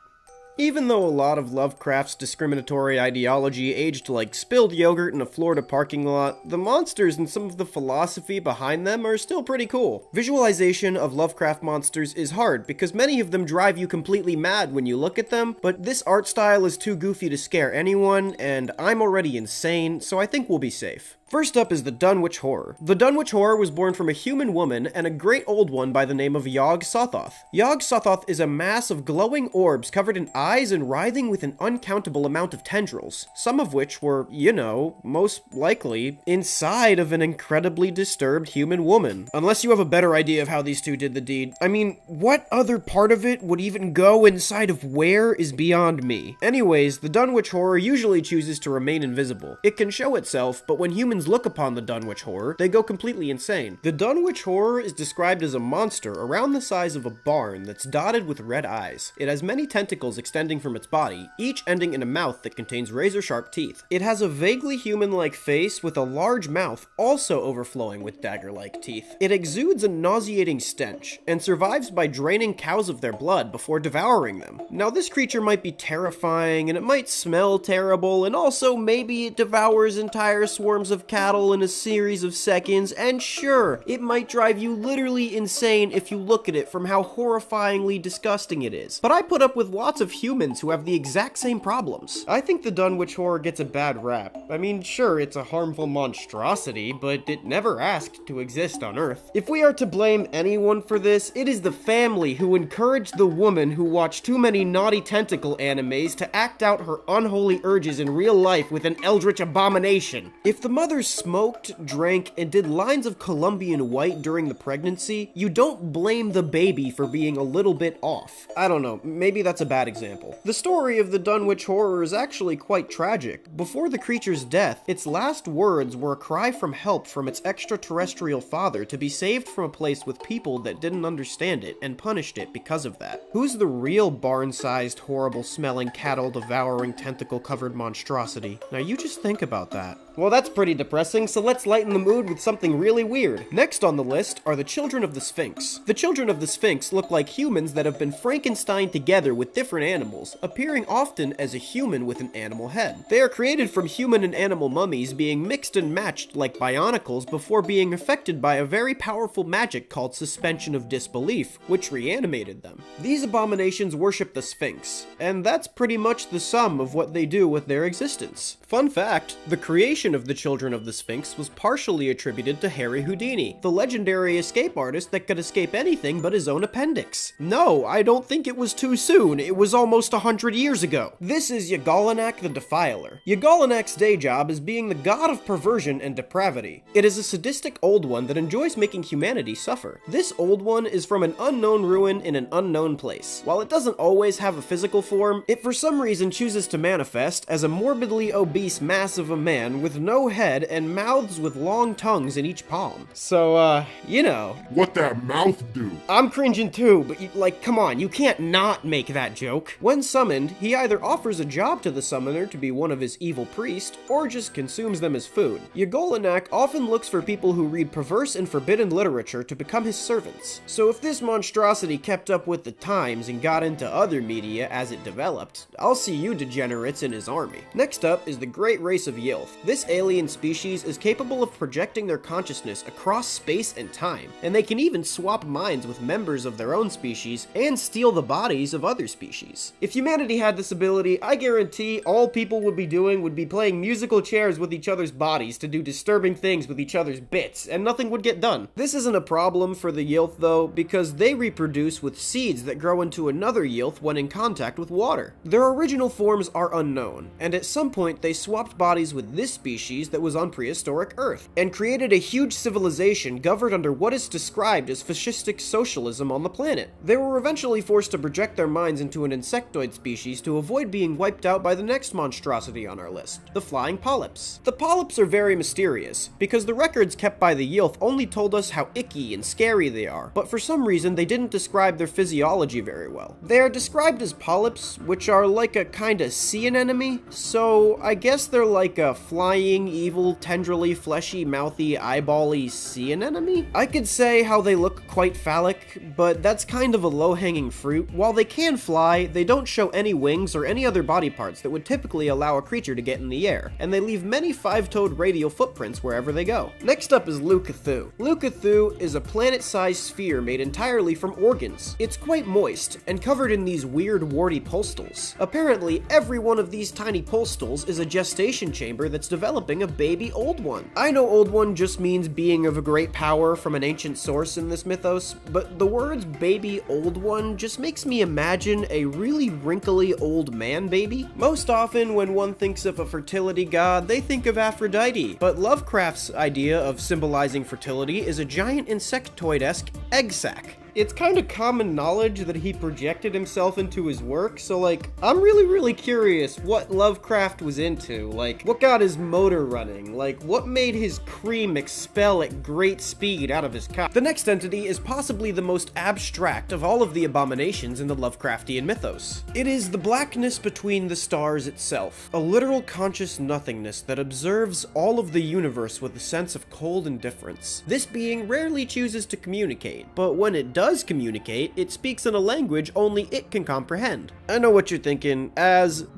Even though a lot of Lovecraft's discriminatory ideology aged like spilled yogurt in a Florida parking lot, the monsters and some of the philosophy behind them are still pretty cool. Visualization of Lovecraft monsters is hard because many of them drive you completely mad when you look at them, but this art style is too goofy to scare anyone, and I'm already insane, so I think we'll be safe. First up is the Dunwich Horror. The Dunwich Horror was born from a human woman and a great old one by the name of Yog-Sothoth. Yog-Sothoth is a mass of glowing orbs covered in eyes and writhing with an uncountable amount of tendrils, some of which were, you know, most likely inside of an incredibly disturbed human woman. Unless you have a better idea of how these two did the deed. I mean, what other part of it would even go inside of where is beyond me. Anyways, the Dunwich Horror usually chooses to remain invisible. It can show itself, but when humans look upon the Dunwich Horror, they go completely insane. The Dunwich Horror is described as a monster around the size of a barn that's dotted with red eyes. It has many tentacles extending from its body, each ending in a mouth that contains razor-sharp teeth. It has a vaguely human-like face with a large mouth also overflowing with dagger-like teeth. It exudes a nauseating stench, and survives by draining cows of their blood before devouring them. Now this creature might be terrifying, and it might smell terrible, and also maybe it devours entire swarms of cattle in a series of seconds, and sure, it might drive you literally insane if you look at it from how horrifyingly disgusting it is. But I put up with lots of humans who have the exact same problems. I think the Dunwich Horror gets a bad rap. I mean, sure, it's a harmful monstrosity, but it never asked to exist on Earth. If we are to blame anyone for this, it is the family who encouraged the woman who watched too many naughty tentacle animes to act out her unholy urges in real life with an eldritch abomination. If the mother smoked, drank, and did lines of Colombian white during the pregnancy, you don't blame the baby for being a little bit off. I don't know, maybe that's a bad example. The story of the Dunwich Horror is actually quite tragic. Before the creature's death, its last words were a cry for help from its extraterrestrial father to be saved from a place with people that didn't understand it and punished it because of that. Who's the real barn-sized, horrible-smelling, cattle-devouring, tentacle-covered monstrosity? Now you just think about that. Well, that's pretty depressing, so let's lighten the mood with something really weird. Next on the list are the Children of the Sphinx. The Children of the Sphinx look like humans that have been Frankensteined together with different animals, appearing often as a human with an animal head. They are created from human and animal mummies being mixed and matched like bionicles before being affected by a very powerful magic called suspension of disbelief, which reanimated them. These abominations worship the Sphinx, and that's pretty much the sum of what they do with their existence. Fun fact, the creation of the Children of the Sphinx was partially attributed to Harry Houdini, the legendary escape artist that could escape anything but his own appendix. No, I don't think it was too soon, it was almost 100 years ago. This is Yagalanak the Defiler. Yagalanak's day job is being the god of perversion and depravity. It is a sadistic old one that enjoys making humanity suffer. This old one is from an unknown ruin in an unknown place. While it doesn't always have a physical form, it for some reason chooses to manifest as a morbidly obese mass of a man with no head and mouths with long tongues in each palm. So, you know. What that mouth do? I'm cringing too, but come on, you can't not make that joke. When summoned, he either offers a job to the summoner to be one of his evil priests, or just consumes them as food. Yagalanak often looks for people who read perverse and forbidden literature to become his servants. So if this monstrosity kept up with the times and got into other media as it developed, I'll see you degenerates in his army. Next up is the great race of Yilth. This alien species is capable of projecting their consciousness across space and time, and they can even swap minds with members of their own species and steal the bodies of other species. If humanity had this ability, I guarantee all people would be doing would be playing musical chairs with each other's bodies to do disturbing things with each other's bits, and nothing would get done. This isn't a problem for the Yilth though, because they reproduce with seeds that grow into another Yilth when in contact with water. Their original forms are unknown, and at some point they swapped bodies with this species that was on prehistoric Earth, and created a huge civilization governed under what is described as fascistic socialism on the planet. They were eventually forced to project their minds into an insectoid species to avoid being wiped out by the next monstrosity on our list, the flying polyps. The polyps are very mysterious, because the records kept by the Yilth only told us how icky and scary they are, but for some reason they didn't describe their physiology very well. They are described as polyps, which are like a kinda sea anemone, so I guess they're like a flying, evil, tendrily, fleshy, mouthy, eyeball-y sea anemone? I could say how they look quite phallic, but that's kind of a low-hanging fruit. While they can fly, they don't show any wings or any other body parts that would typically allow a creature to get in the air, and they leave many five-toed radial footprints wherever they go. Next up is Lukathu. Lukathu is a planet-sized sphere made entirely from organs. It's quite moist, and covered in these weird warty pulstals. Apparently, every one of these tiny pulstals is a gestation chamber that's developing a baby old one. I know old one just means being of a great power from an ancient source in this mythos, but the words baby old one just makes me imagine a really wrinkly old man baby. Most often when one thinks of a fertility god, they think of Aphrodite, but Lovecraft's idea of symbolizing fertility is a giant insectoid-esque egg sac. It's kind of common knowledge that he projected himself into his work, so I'm really curious what Lovecraft was into. What got his motor running? What made his cream expel at great speed out of his cock? The next entity is possibly the most abstract of all of the abominations in the Lovecraftian mythos. It is the blackness between the stars itself, a literal conscious nothingness that observes all of the universe with a sense of cold indifference. This being rarely chooses to communicate, but when it does communicate, it speaks in a language only it can comprehend. I know what you're thinking,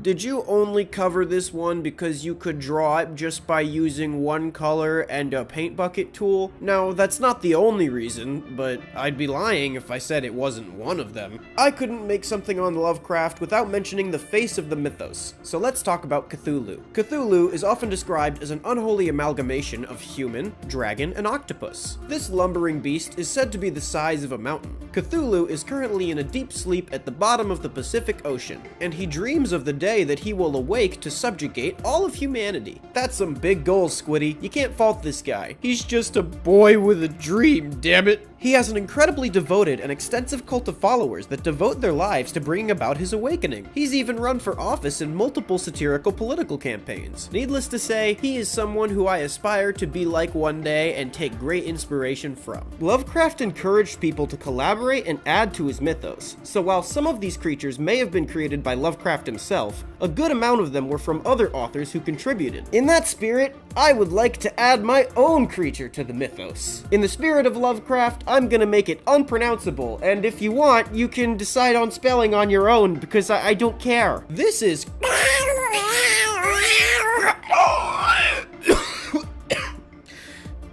did you only cover this one because you could draw it just by using one color and a paint bucket tool? Now, that's not the only reason, but I'd be lying if I said it wasn't one of them. I couldn't make something on Lovecraft without mentioning the face of the mythos, so let's talk about Cthulhu. Cthulhu is often described as an unholy amalgamation of human, dragon, and octopus. This lumbering beast is said to be the size of a mountain. Cthulhu is currently in a deep sleep at the bottom of the Pacific Ocean, and he dreams of the day that he will awake to subjugate all of humanity. That's some big goals, Squiddy. You can't fault this guy. He's just a boy with a dream, damn it. He has an incredibly devoted and extensive cult of followers that devote their lives to bringing about his awakening. He's even run for office in multiple satirical political campaigns. Needless to say, he is someone who I aspire to be like one day and take great inspiration from. Lovecraft encouraged people to collaborate and add to his mythos. So while some of these creatures may have been created by Lovecraft himself, a good amount of them were from other authors who contributed. In that spirit, I would like to add my own creature to the mythos. In the spirit of Lovecraft, I'm gonna make it unpronounceable, and if you want, you can decide on spelling on your own, because I don't care. This is...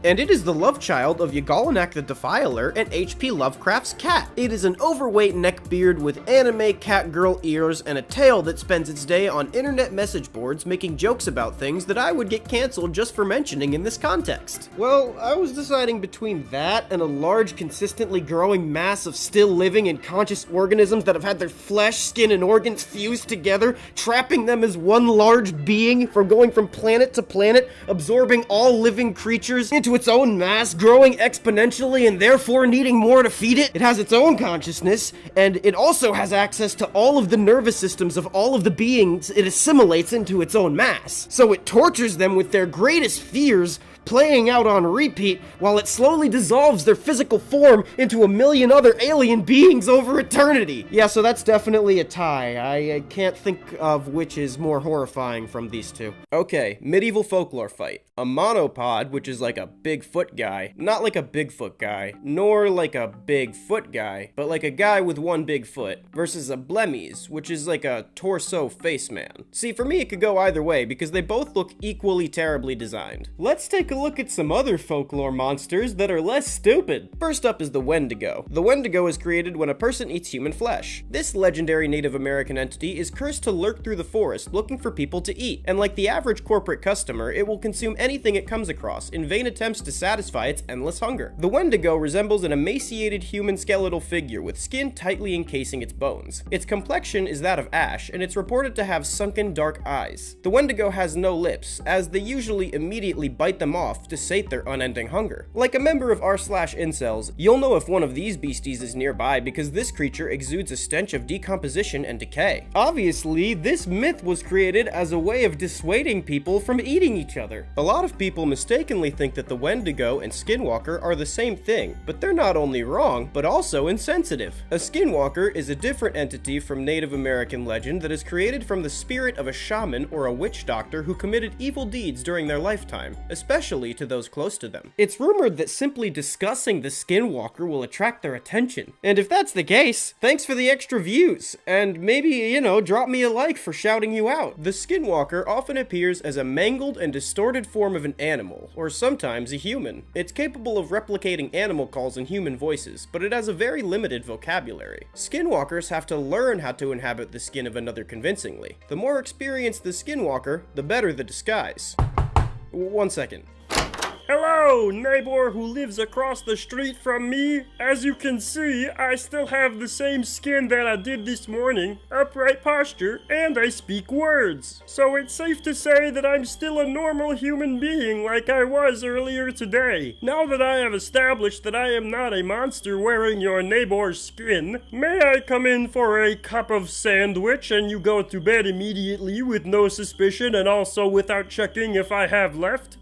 and it is the love child of Yagalanak the Defiler and H.P. Lovecraft's cat. It is an overweight neckbeard with anime catgirl ears and a tail that spends its day on internet message boards making jokes about things that I would get canceled just for mentioning in this context. Well, I was deciding between that and a large, consistently growing mass of still living and conscious organisms that have had their flesh, skin, and organs fused together, trapping them as one large being from going from planet to planet, absorbing all living creatures into its own mass, growing exponentially and therefore needing more to feed it. It has its own consciousness, and it also has access to all of the nervous systems of all of the beings it assimilates into its own mass. So it tortures them with their greatest fears, playing out on repeat while it slowly dissolves their physical form into a million other alien beings over eternity. Yeah, so that's definitely a tie. I can't think of which is more horrifying from these two. Okay, medieval folklore fight. A monopod, which is like a Bigfoot guy, not like a Bigfoot guy, nor like a Bigfoot guy, but like a guy with one big foot, versus a Blemmies, which is like a torso face man. See, for me it could go either way because they both look equally terribly designed. Let's take a look at some other folklore monsters that are less stupid. First up is the Wendigo. The Wendigo is created when a person eats human flesh. This legendary Native American entity is cursed to lurk through the forest looking for people to eat, and like the average corporate customer, it will consume anything it comes across in vain attempts to satisfy its endless hunger. The Wendigo resembles an emaciated human skeletal figure with skin tightly encasing its bones. Its complexion is that of ash, and it's reported to have sunken dark eyes. The Wendigo has no lips, as they usually immediately bite them off to sate their unending hunger. Like a member of r/incels, you'll know if one of these beasties is nearby because this creature exudes a stench of decomposition and decay. Obviously, this myth was created as a way of dissuading people from eating each other. A lot of people mistakenly think that the Wendigo and Skinwalker are the same thing, but they're not only wrong, but also insensitive. A Skinwalker is a different entity from Native American legend that is created from the spirit of a shaman or a witch doctor who committed evil deeds during their lifetime, especially to those close to them. It's rumored that simply discussing the Skinwalker will attract their attention. And if that's the case, thanks for the extra views, and maybe, you know, drop me a like for shouting you out. The Skinwalker often appears as a mangled and distorted form of an animal, or sometimes a human. It's capable of replicating animal calls in human voices, but it has a very limited vocabulary. Skinwalkers have to learn how to inhabit the skin of another convincingly. The more experienced the Skinwalker, the better the disguise. 1 second. Hello, neighbor who lives across the street from me. As you can see, I still have the same skin that I did this morning, upright posture, and I speak words. So it's safe to say that I'm still a normal human being like I was earlier today. Now that I have established that I am not a monster wearing your neighbor's skin, may I come in for a cup of sandwich and you go to bed immediately with no suspicion and also without checking if I have left?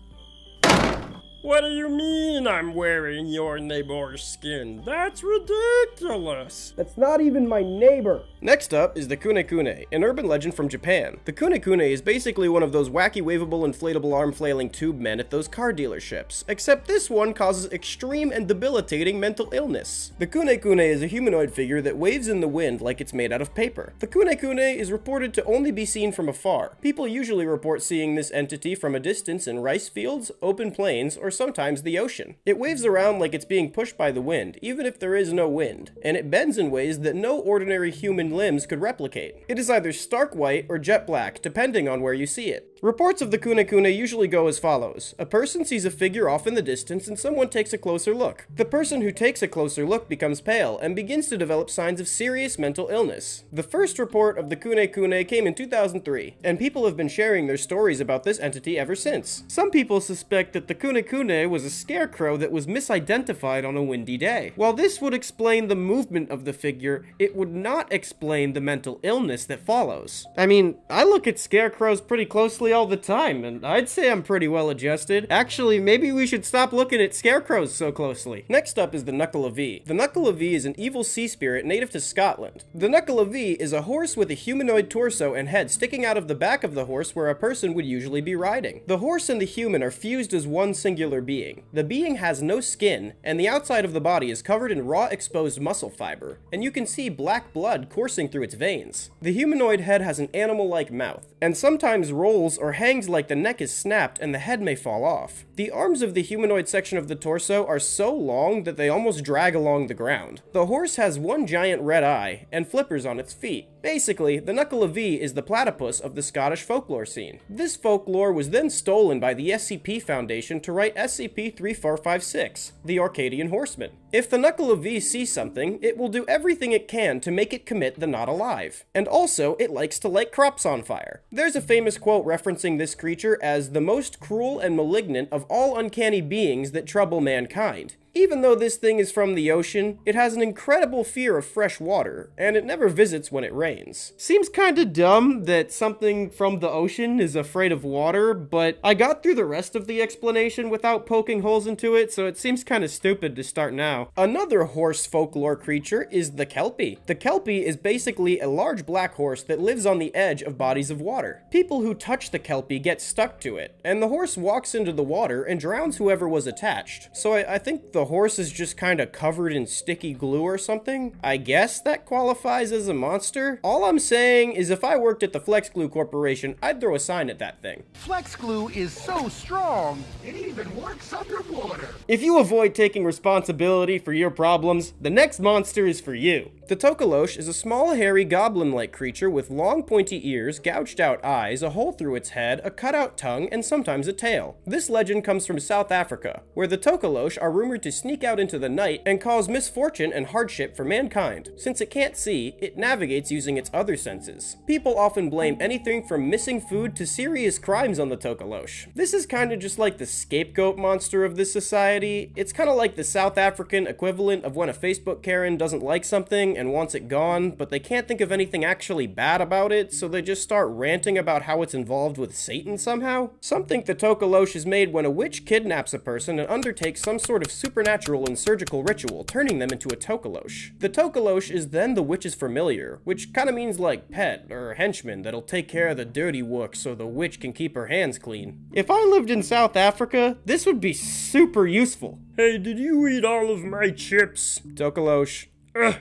What do you mean I'm wearing your neighbor's skin? That's ridiculous. That's not even my neighbor. Next up is the Kune-Kune, an urban legend from Japan. The Kune-Kune is basically one of those wacky waveable inflatable arm flailing tube men at those car dealerships, except this one causes extreme and debilitating mental illness. The Kune-Kune is a humanoid figure that waves in the wind like it's made out of paper. The Kune-Kune is reported to only be seen from afar. People usually report seeing this entity from a distance in rice fields, open plains, or sometimes the ocean. It waves around like it's being pushed by the wind, even if there is no wind, and it bends in ways that no ordinary human limbs could replicate. It is either stark white or jet black, depending on where you see it. Reports of the Kune-Kune usually go as follows. A person sees a figure off in the distance and someone takes a closer look. The person who takes a closer look becomes pale and begins to develop signs of serious mental illness. The first report of the Kune-Kune came in 2003, and people have been sharing their stories about this entity ever since. Some people suspect that the Kune-Kune Kitsune was a scarecrow that was misidentified on a windy day. While this would explain the movement of the figure, it would not explain the mental illness that follows. I mean, I look at scarecrows pretty closely all the time, and I'd say I'm pretty well adjusted. Actually, maybe we should stop looking at scarecrows so closely. Next up is the Knuckle of V. The Knuckle of V is an evil sea spirit native to Scotland. The Knuckle of V is a horse with a humanoid torso and head sticking out of the back of the horse where a person would usually be riding. The horse and the human are fused as one singular being. The being has no skin, and the outside of the body is covered in raw exposed muscle fiber, and you can see black blood coursing through its veins. The humanoid head has an animal-like mouth, and sometimes rolls or hangs like the neck is snapped and the head may fall off. The arms of the humanoid section of the torso are so long that they almost drag along the ground. The horse has one giant red eye and flippers on its feet. Basically, the Knuckle of V is the platypus of the Scottish folklore scene. This folklore was then stolen by the SCP Foundation to write SCP-3456, the Orcadian Horseman. If the Knuckle of V sees something, it will do everything it can to make it commit the not alive. And also, it likes to light crops on fire. There's a famous quote referencing this creature as the most cruel and malignant of all uncanny beings that trouble mankind. Even though this thing is from the ocean, it has an incredible fear of fresh water, and it never visits when it rains. Seems kinda dumb that something from the ocean is afraid of water, but I got through the rest of the explanation without poking holes into it, so it seems kinda stupid to start now. Another horse folklore creature is the Kelpie. The Kelpie is basically a large black horse that lives on the edge of bodies of water. People who touch the Kelpie get stuck to it, and the horse walks into the water and drowns whoever was attached. So I think the horse is just kinda covered in sticky glue or something. I guess that qualifies as a monster. All I'm saying is if I worked at the Flex Glue Corporation, I'd throw a sign at that thing. Flex glue is so strong, it even works underwater. If you avoid taking responsibility for your problems, the next monster is for you. The Tokolosh is a small, hairy, goblin-like creature with long, pointy ears, gouged-out eyes, a hole through its head, a cut-out tongue, and sometimes a tail. This legend comes from South Africa, where the Tokolosh are rumored to sneak out into the night and cause misfortune and hardship for mankind. Since it can't see, it navigates using its other senses. People often blame anything from missing food to serious crimes on the Tokolosh. This is kinda just like the scapegoat monster of this society. It's kinda like the South African equivalent of when a Facebook Karen doesn't like something and wants it gone, but they can't think of anything actually bad about it, so they just start ranting about how it's involved with Satan somehow. Some think the Tokolosh is made when a witch kidnaps a person and undertakes some sort of supernatural and surgical ritual, turning them into a Tokolosh. The Tokolosh is then the witch's familiar, which kinda means like pet or henchman that'll take care of the dirty work so the witch can keep her hands clean. If I lived in South Africa, this would be super useful. Hey, did you eat all of my chips? Tokolosh.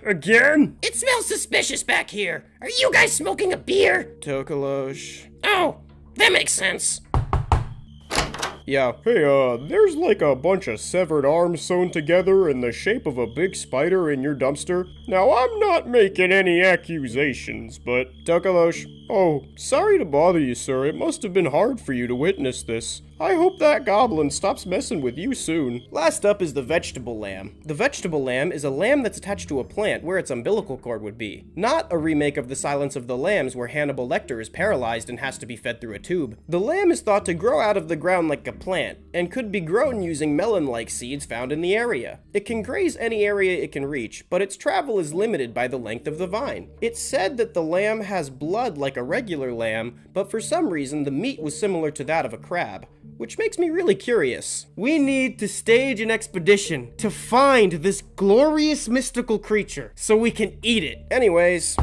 Again? It smells suspicious back here. Are you guys smoking a beer? Tokolosh. Oh, that makes sense. Yeah. Hey, there's like a bunch of severed arms sewn together in the shape of a big spider in your dumpster. Now, I'm not making any accusations, but... Tokolosh. Oh, sorry to bother you, sir. It must have been hard for you to witness this. I hope that goblin stops messing with you soon. Last up is the vegetable lamb. The vegetable lamb is a lamb that's attached to a plant where its umbilical cord would be. Not a remake of the Silence of the Lambs where Hannibal Lecter is paralyzed and has to be fed through a tube. The lamb is thought to grow out of the ground like a plant, and could be grown using melon-like seeds found in the area. It can graze any area it can reach, but its travel is limited by the length of the vine. It's said that the lamb has blood like a regular lamb, but for some reason the meat was similar to that of a crab, which makes me really curious. We need to stage an expedition to find this glorious mystical creature so we can eat it. Anyways,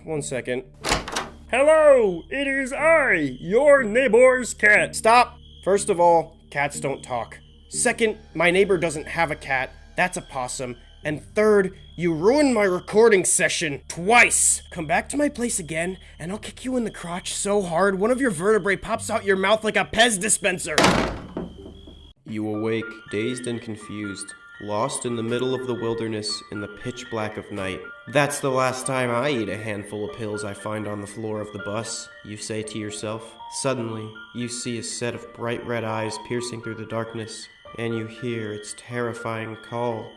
one second. Hello, it is I, your neighbor's cat. Stop! First of all, cats don't talk. Second, my neighbor doesn't have a cat. That's a possum. And third, you ruined my recording session twice. Come back to my place again, and I'll kick you in the crotch so hard one of your vertebrae pops out your mouth like a Pez dispenser. You awake, dazed and confused, lost in the middle of the wilderness in the pitch black of night. That's the last time I eat a handful of pills I find on the floor of the bus, you say to yourself. Suddenly, you see a set of bright red eyes piercing through the darkness, and you hear its terrifying call.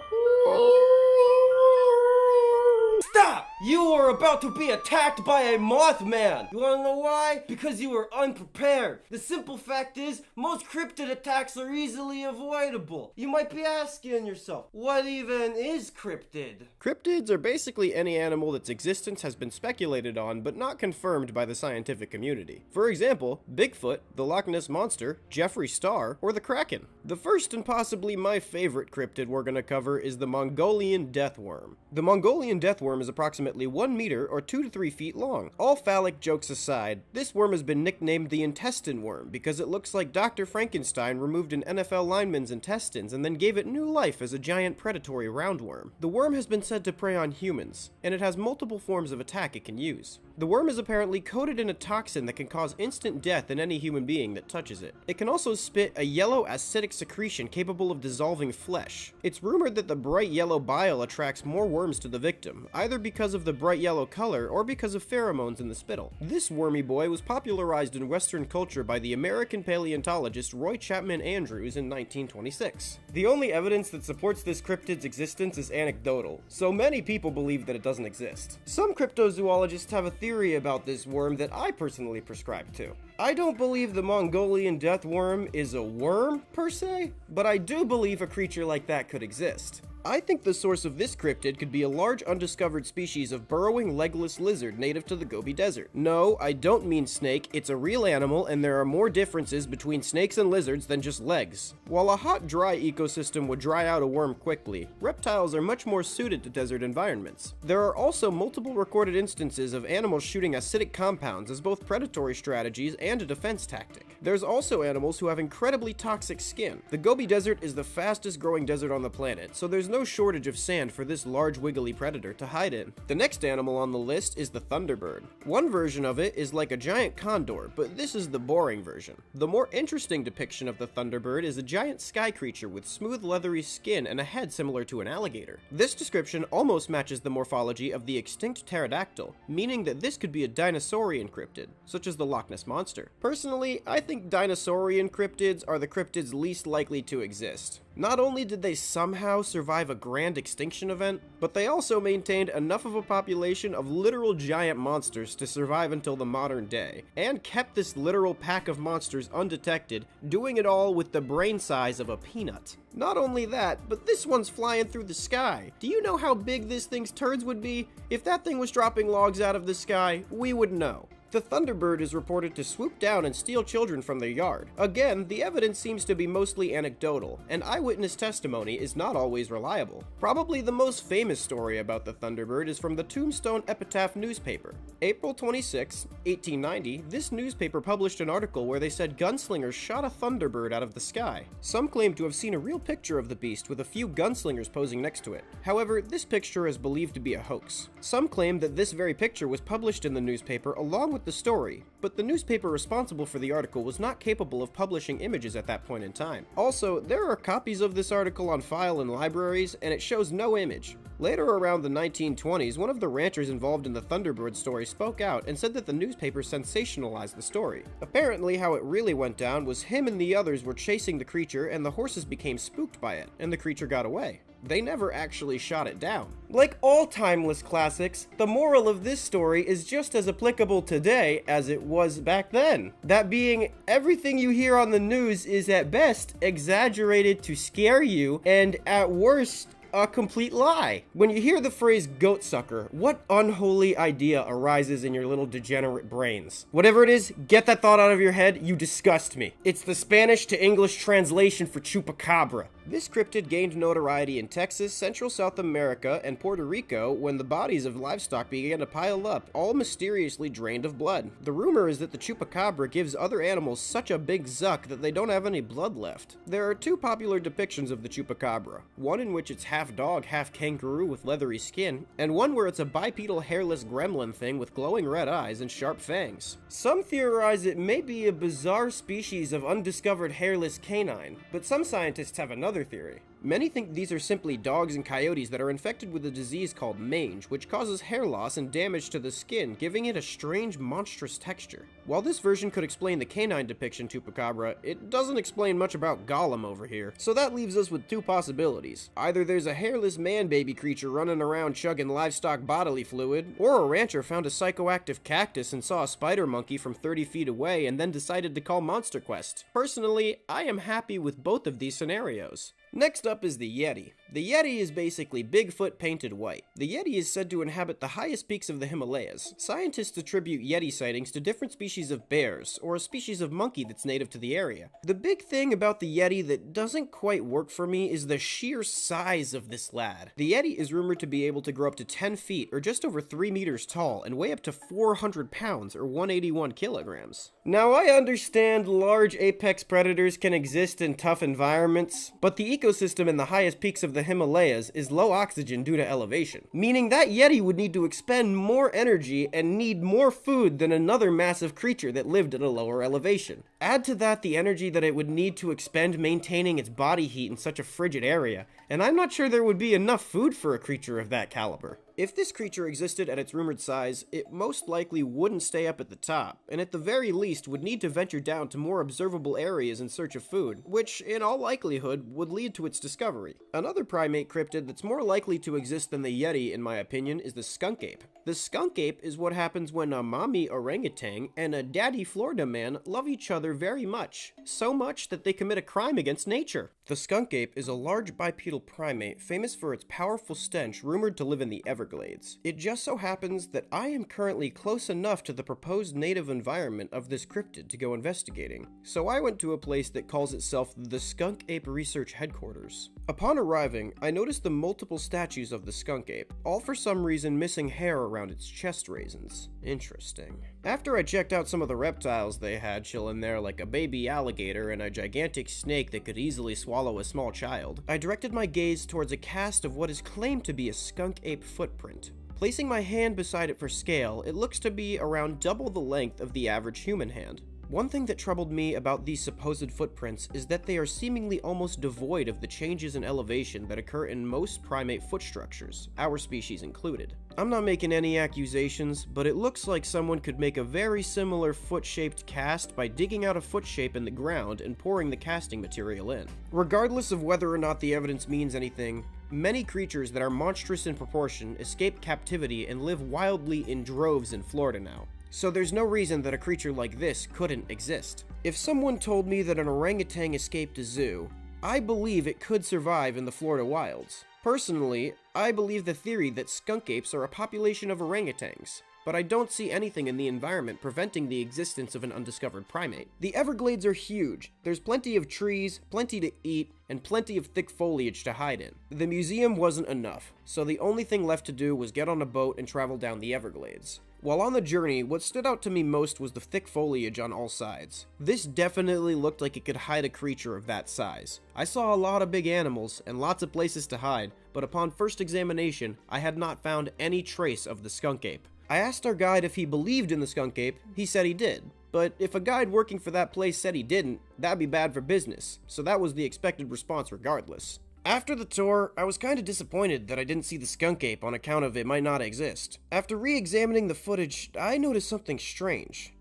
Stop! You are about to be attacked by a Mothman! You wanna know why? Because you were unprepared. The simple fact is, most cryptid attacks are easily avoidable. You might be asking yourself, what even is cryptid? Cryptids are basically any animal that's existence has been speculated on but not confirmed by the scientific community. For example, Bigfoot, the Loch Ness Monster, Jeffree Star, or the Kraken. The first and possibly my favorite cryptid we're gonna cover is the Mongolian deathworm. The Mongolian deathworm is approximately 1 meter or 2 to 3 feet long. All phallic jokes aside, this worm has been nicknamed the intestine worm because it looks like Dr. Frankenstein removed an NFL lineman's intestines and then gave it new life as a giant predatory roundworm. The worm has been said to prey on humans, and it has multiple forms of attack it can use. The worm is apparently coated in a toxin that can cause instant death in any human being that touches it. It can also spit a yellow acidic secretion capable of dissolving flesh. It's rumored that the bright yellow bile attracts more worms to the victim, either because of the bright yellow color or because of pheromones in the spittle. This wormy boy was popularized in Western culture by the American paleontologist Roy Chapman Andrews in 1926. The only evidence that supports this cryptid's existence is anecdotal, so many people believe that it doesn't exist. Some cryptozoologists have a theory about this worm that I personally prescribe to. I don't believe the Mongolian deathworm is a worm, per se, but I do believe a creature like that could exist. I think the source of this cryptid could be a large undiscovered species of burrowing legless lizard native to the Gobi Desert. No, I don't mean snake, it's a real animal and there are more differences between snakes and lizards than just legs. While a hot, dry ecosystem would dry out a worm quickly, reptiles are much more suited to desert environments. There are also multiple recorded instances of animals shooting acidic compounds as both predatory strategies and a defense tactic. There's also animals who have incredibly toxic skin. The Gobi Desert is the fastest growing desert on the planet, so there's no shortage of sand for this large wiggly predator to hide in. The next animal on the list is the thunderbird. One version of it is like a giant condor, but this is the boring version. The more interesting depiction of the thunderbird is a giant sky creature with smooth leathery skin and a head similar to an alligator. This description almost matches the morphology of the extinct pterodactyl, meaning that this could be a dinosaurian cryptid, such as the Loch Ness Monster. Personally, I think dinosaurian cryptids are the cryptids least likely to exist. Not only did they somehow survive a grand extinction event, but they also maintained enough of a population of literal giant monsters to survive until the modern day, and kept this literal pack of monsters undetected, doing it all with the brain size of a peanut. Not only that, but this one's flying through the sky. Do you know how big this thing's turds would be? If that thing was dropping logs out of the sky, we would know. The thunderbird is reported to swoop down and steal children from their yard. Again, the evidence seems to be mostly anecdotal, and eyewitness testimony is not always reliable. Probably the most famous story about the thunderbird is from the Tombstone Epitaph newspaper. April 26, 1890, this newspaper published an article where they said gunslingers shot a thunderbird out of the sky. Some claim to have seen a real picture of the beast with a few gunslingers posing next to it. However, this picture is believed to be a hoax. Some claim that this very picture was published in the newspaper along with the story, but the newspaper responsible for the article was not capable of publishing images at that point in time. Also, there are copies of this article on file in libraries, and it shows no image. Later around the 1920s, one of the ranchers involved in the Thunderbird story spoke out and said that the newspaper sensationalized the story. Apparently, how it really went down was him and the others were chasing the creature and the horses became spooked by it, and the creature got away. They never actually shot it down. Like all timeless classics, the moral of this story is just as applicable today as it was back then. That being, everything you hear on the news is at best exaggerated to scare you, and at worst, a complete lie. When you hear the phrase goat sucker, what unholy idea arises in your little degenerate brains? Whatever it is, get that thought out of your head, you disgust me. It's the Spanish to English translation for chupacabra. This cryptid gained notoriety in Texas, Central South America, and Puerto Rico when the bodies of livestock began to pile up, all mysteriously drained of blood. The rumor is that the chupacabra gives other animals such a big zuck that they don't have any blood left. There are two popular depictions of the chupacabra, one in which it's half dog, half kangaroo with leathery skin, and one where it's a bipedal hairless gremlin thing with glowing red eyes and sharp fangs. Some theorize it may be a bizarre species of undiscovered hairless canine, but some scientists have another theory. Many think these are simply dogs and coyotes that are infected with a disease called mange, which causes hair loss and damage to the skin, giving it a strange, monstrous texture. While this version could explain the canine depiction Chupacabra, it doesn't explain much about Gollum over here. So that leaves us with two possibilities. Either there's a hairless man-baby creature running around chugging livestock bodily fluid, or a rancher found a psychoactive cactus and saw a spider monkey from 30 feet away and then decided to call Monster Quest. Personally, I am happy with both of these scenarios. Next up is the Yeti. The Yeti is basically Bigfoot painted white. The Yeti is said to inhabit the highest peaks of the Himalayas. Scientists attribute Yeti sightings to different species of bears, or a species of monkey that's native to the area. The big thing about the Yeti that doesn't quite work for me is the sheer size of this lad. The Yeti is rumored to be able to grow up to 10 feet, or just over 3 meters tall, and weigh up to 400 pounds, or 181 kilograms. Now, I understand large apex predators can exist in tough environments, but the ecosystem in the highest peaks of the Himalayas is low oxygen due to elevation, meaning that Yeti would need to expend more energy and need more food than another massive creature that lived at a lower elevation. Add to that the energy that it would need to expend maintaining its body heat in such a frigid area, and I'm not sure there would be enough food for a creature of that caliber. If this creature existed at its rumored size, it most likely wouldn't stay up at the top, and at the very least would need to venture down to more observable areas in search of food, which in all likelihood would lead to its discovery. Another primate cryptid that's more likely to exist than the Yeti, in my opinion, is the skunk ape. The skunk ape is what happens when a mommy orangutan and a daddy Florida man love each other very much, so much that they commit a crime against nature. The skunk ape is a large bipedal primate famous for its powerful stench rumored to live in the Everglades. It just so happens that I am currently close enough to the proposed native environment of this cryptid to go investigating, so I went to a place that calls itself the Skunk Ape Research Headquarters. Upon arriving, I noticed the multiple statues of the skunk ape, all for some reason missing hair around its chest raisins. Interesting. After I checked out some of the reptiles they had chilling there, like a baby alligator and a gigantic snake that could easily swallow a small child, I directed my gaze towards a cast of what is claimed to be a skunk ape footprint. Placing my hand beside it for scale, it looks to be around double the length of the average human hand. One thing that troubled me about these supposed footprints is that they are seemingly almost devoid of the changes in elevation that occur in most primate foot structures, our species included. I'm not making any accusations, but it looks like someone could make a very similar foot-shaped cast by digging out a foot shape in the ground and pouring the casting material in. Regardless of whether or not the evidence means anything, many creatures that are monstrous in proportion escape captivity and live wildly in droves in Florida now. So there's no reason that a creature like this couldn't exist. If someone told me that an orangutan escaped a zoo, I believe it could survive in the Florida wilds. Personally, I believe the theory that skunk apes are a population of orangutans, but I don't see anything in the environment preventing the existence of an undiscovered primate. The Everglades are huge. There's plenty of trees, plenty to eat, and plenty of thick foliage to hide in. The museum wasn't enough, so the only thing left to do was get on a boat and travel down the Everglades. While on the journey, what stood out to me most was the thick foliage on all sides. This definitely looked like it could hide a creature of that size. I saw a lot of big animals and lots of places to hide, but upon first examination, I had not found any trace of the skunk ape. I asked our guide if he believed in the skunk ape. He said he did. But if a guide working for that place said he didn't, that'd be bad for business, so that was the expected response regardless. After the tour, I was kinda disappointed that I didn't see the skunk ape on account of it might not exist. After re-examining the footage, I noticed something strange.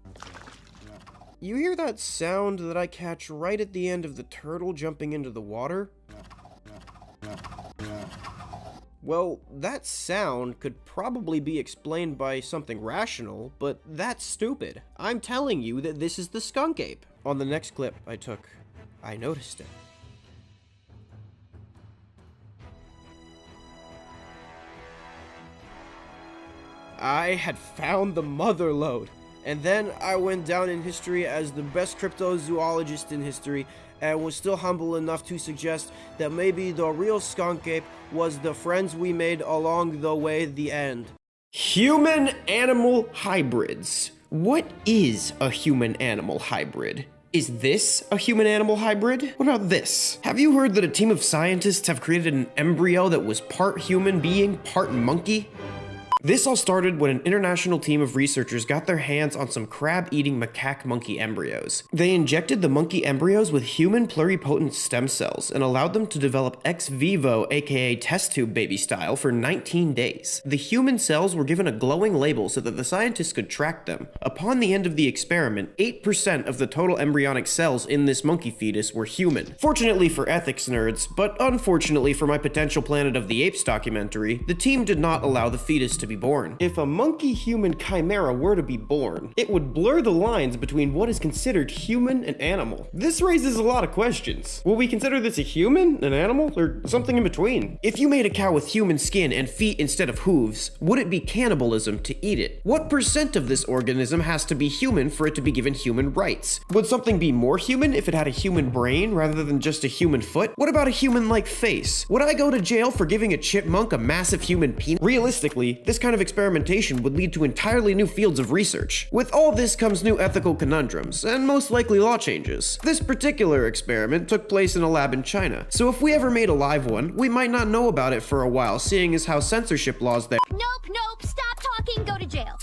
You hear that sound that I catch right at the end of the turtle jumping into the water? Well, that sound could probably be explained by something rational, but that's stupid. I'm telling you that this is the skunk ape. On the next clip I took, I noticed it. I had found the mother lode, and then I went down in history as the best cryptozoologist in history, and was still humble enough to suggest that maybe the real skunk ape was the friends we made along the way, the end. Human-animal hybrids. What is a human-animal hybrid? Is this a human-animal hybrid? What about this? Have you heard that a team of scientists have created an embryo that was part human being, part monkey? This all started when an international team of researchers got their hands on some crab-eating macaque monkey embryos. They injected the monkey embryos with human pluripotent stem cells and allowed them to develop ex vivo, aka test tube baby style, for 19 days. The human cells were given a glowing label so that the scientists could track them. Upon the end of the experiment, 8% of the total embryonic cells in this monkey fetus were human. Fortunately for ethics nerds, but unfortunately for my potential Planet of the Apes documentary, the team did not allow the fetus to be born. If a monkey-human chimera were to be born, it would blur the lines between what is considered human and animal. This raises a lot of questions. Will we consider this a human, an animal, or something in between? If you made a cow with human skin and feet instead of hooves, would it be cannibalism to eat it? What percent of this organism has to be human for it to be given human rights? Would something be more human if it had a human brain rather than just a human foot? What about a human-like face? Would I go to jail for giving a chipmunk a massive human penis? Realistically, this kind of experimentation would lead to entirely new fields of research. With all this comes new ethical conundrums, and most likely law changes. This particular experiment took place in a lab in China, so if we ever made a live one, we might not know about it for a while, seeing as how censorship laws there. Nope, stop talking, go to jail.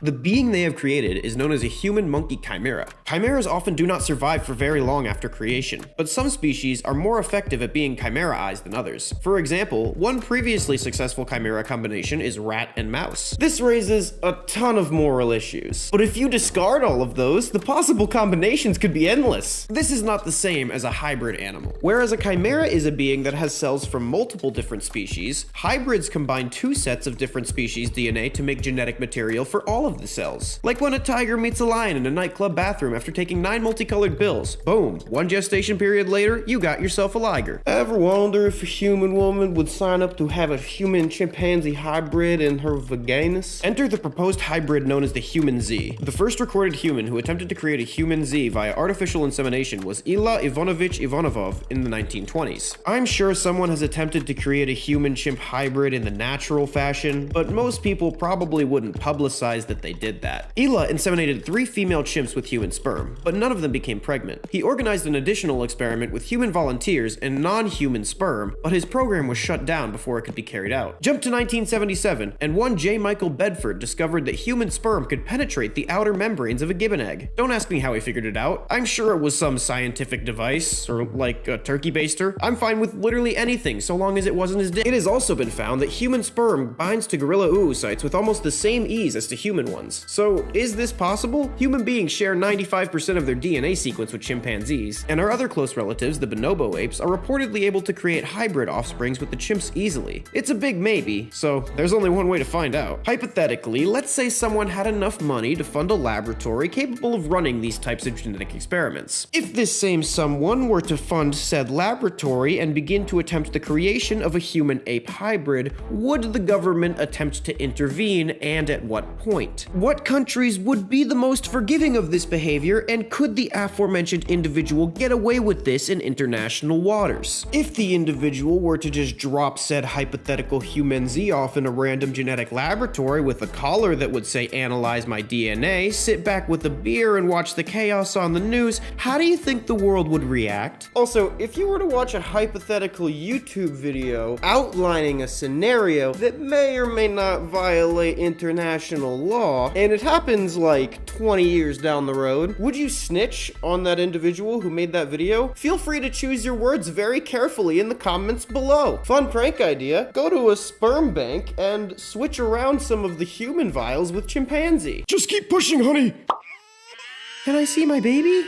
The being they have created is known as a human-monkey chimera. Chimeras often do not survive for very long after creation, but some species are more effective at being chimeraized than others. For example, one previously successful chimera combination is rat and mouse. This raises a ton of moral issues, but if you discard all of those, the possible combinations could be endless. This is not the same as a hybrid animal. Whereas a chimera is a being that has cells from multiple different species, hybrids combine two sets of different species DNA to make genetic material for all of the cells. Like when a tiger meets a lion in a nightclub bathroom after taking 9 multicolored pills. Boom, one gestation period later, you got yourself a liger. Ever wonder if a human woman would sign up to have a human chimpanzee hybrid in her vaginus? Enter the proposed hybrid known as the human Z. The first recorded human who attempted to create a human Z via artificial insemination was Ilya Ivanovich Ivanovov in the 1920s. I'm sure someone has attempted to create a human chimp hybrid in the natural fashion, but most people probably wouldn't publicize that they did that. Ilya inseminated 3 female chimps with human sperm, but none of them became pregnant. He organized an additional experiment with human volunteers and non-human sperm, but his program was shut down before it could be carried out. Jump to 1977, and one J. Michael Bedford discovered that human sperm could penetrate the outer membranes of a gibbon egg. Don't ask me how he figured it out. I'm sure it was some scientific device, or like a turkey baster. I'm fine with literally anything, so long as it wasn't his dick. It has also been found that human sperm binds to gorilla oocytes with almost the same ease as to human ones. So, is this possible? Human beings share 95% of their DNA sequence with chimpanzees, and our other close relatives, the bonobo apes, are reportedly able to create hybrid offsprings with the chimps easily. It's a big maybe, so there's only one way to find out. Hypothetically, let's say someone had enough money to fund a laboratory capable of running these types of genetic experiments. If this same someone were to fund said laboratory and begin to attempt the creation of a human-ape hybrid, would the government attempt to intervene, and at what point? What countries would be the most forgiving of this behavior, and could the aforementioned individual get away with this in international waters? If the individual were to just drop said hypothetical human Z off in a random genetic laboratory with a collar that would say "Analyze my DNA," sit back with a beer and watch the chaos on the news, how do you think the world would react? Also, if you were to watch a hypothetical YouTube video outlining a scenario that may or may not violate international law, and it happens like 20 years down the road, would you snitch on that individual who made that video? Feel free to choose your words very carefully in the comments below. Fun prank idea: go to a sperm bank and switch around some of the human vials with chimpanzee. Just keep pushing, honey. Can I see my baby?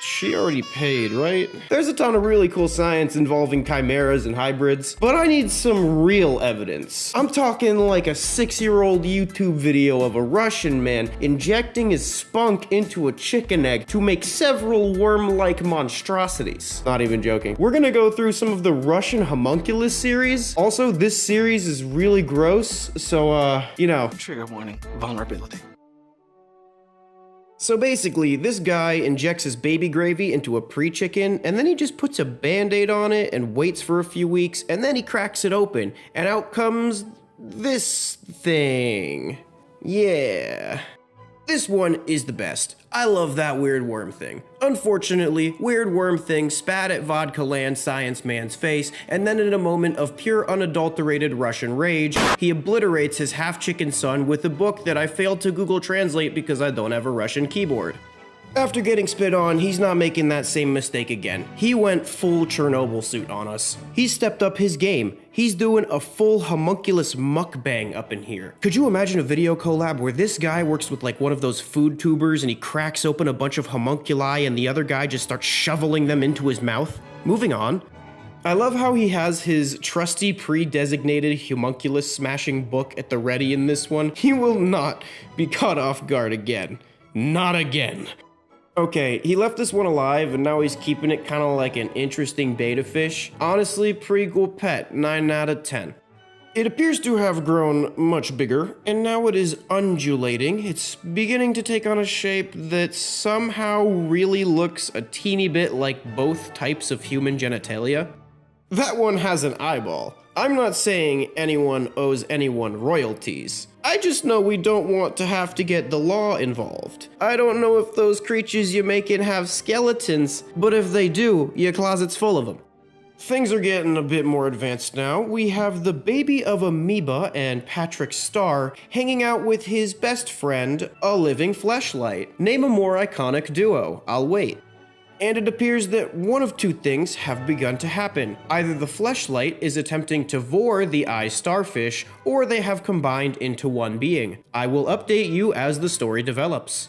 She already paid, right? There's a ton of really cool science involving chimeras and hybrids, but I need some real evidence. I'm talking like a 6-year-old YouTube video of a Russian man injecting his spunk into a chicken egg to make several worm-like monstrosities. Not even joking. We're gonna go through some of the Russian homunculus series. Also, this series is really gross, so, you know. Trigger warning, vulnerability. So basically, this guy injects his baby gravy into a pre-chicken, and then he just puts a band-aid on it and waits for a few weeks, and then he cracks it open, and out comes this thing. Yeah. This one is the best. I love that weird worm thing. Unfortunately, weird worm thing spat at Vodka Land Science Man's face, and then in a moment of pure unadulterated Russian rage, he obliterates his half-chicken son with a book that I failed to Google Translate because I don't have a Russian keyboard. After getting spit on, he's not making that same mistake again. He went full Chernobyl suit on us. He stepped up his game. He's doing a full homunculus mukbang up in here. Could you imagine a video collab where this guy works with like one of those food tubers and he cracks open a bunch of homunculi and the other guy just starts shoveling them into his mouth? Moving on. I love how he has his trusty pre-designated homunculus smashing book at the ready in this one. He will not be caught off guard again. Not again. Okay, he left this one alive, and now he's keeping it kind of like an interesting beta fish. Honestly, pretty cool pet, 9 out of 10. It appears to have grown much bigger, and now it is undulating. It's beginning to take on a shape that somehow really looks a teeny bit like both types of human genitalia. That one has an eyeball. I'm not saying anyone owes anyone royalties. I just know we don't want to have to get the law involved. I don't know if those creatures you making have skeletons, but if they do, your closet's full of them. Things are getting a bit more advanced now. We have the baby of Amoeba and Patrick Starr hanging out with his best friend, a living fleshlight. Name a more iconic duo. I'll wait. And it appears that one of two things have begun to happen. Either the fleshlight is attempting to vor the eye starfish, or they have combined into one being. I will update you as the story develops.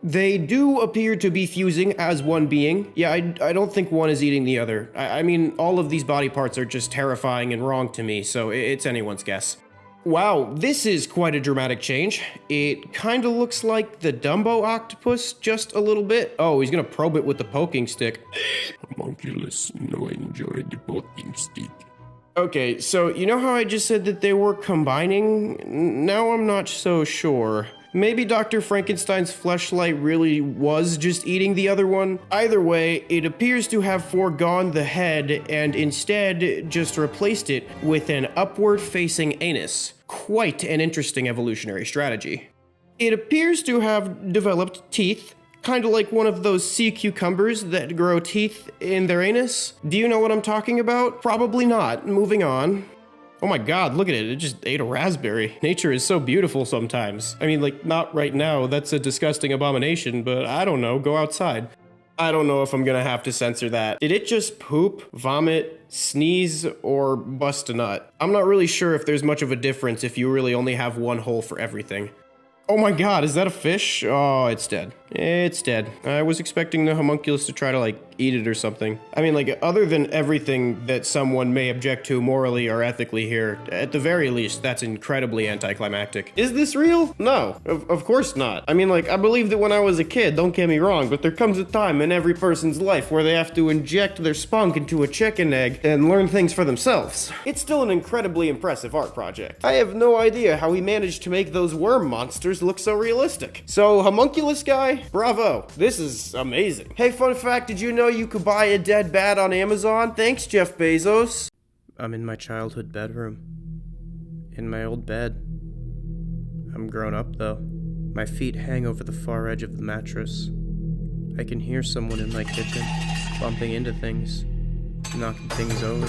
They do appear to be fusing as one being. Yeah, I don't think one is eating the other. I mean, all of these body parts are just terrifying and wrong to me, so it's anyone's guess. Wow, this is quite a dramatic change. It kinda looks like the Dumbo octopus, just a little bit. Oh, he's gonna probe it with the poking stick. Homunculus, no, I enjoy the poking stick. Okay, so you know how I just said that they were combining? Now I'm not so sure. Maybe Dr. Frankenstein's fleshlight really was just eating the other one. Either way, it appears to have foregone the head and instead just replaced it with an upward-facing anus. Quite an interesting evolutionary strategy. It appears to have developed teeth, kind of like one of those sea cucumbers that grow teeth in their anus. Do you know what I'm talking about? Probably not. Moving on. Oh my god, look at it. It just ate a raspberry. Nature is so beautiful sometimes. I mean, like, not right now. That's a disgusting abomination, but I don't know. Go outside. I don't know if I'm gonna have to censor that. Did it just poop, vomit, sneeze, or bust a nut? I'm not really sure if there's much of a difference if you really only have one hole for everything. Oh my god, is that a fish? Oh, it's dead. It's dead. I was expecting the homunculus to try to, like, eat it or something. I mean, like, other than everything that someone may object to morally or ethically here, at the very least, that's incredibly anticlimactic. Is this real? No, of course not. I mean, like, I believed it when I was a kid, don't get me wrong, but there comes a time in every person's life where they have to inject their spunk into a chicken egg and learn things for themselves. It's still an incredibly impressive art project. I have no idea how he managed to make those worm monsters look so realistic. So, homunculus guy, bravo. This is amazing. Hey, fun fact, did you know you could buy a dead bat on Amazon? Thanks, Jeff Bezos. I'm in my childhood bedroom. In my old bed. I'm grown up, though. My feet hang over the far edge of the mattress. I can hear someone in my kitchen, bumping into things, knocking things over.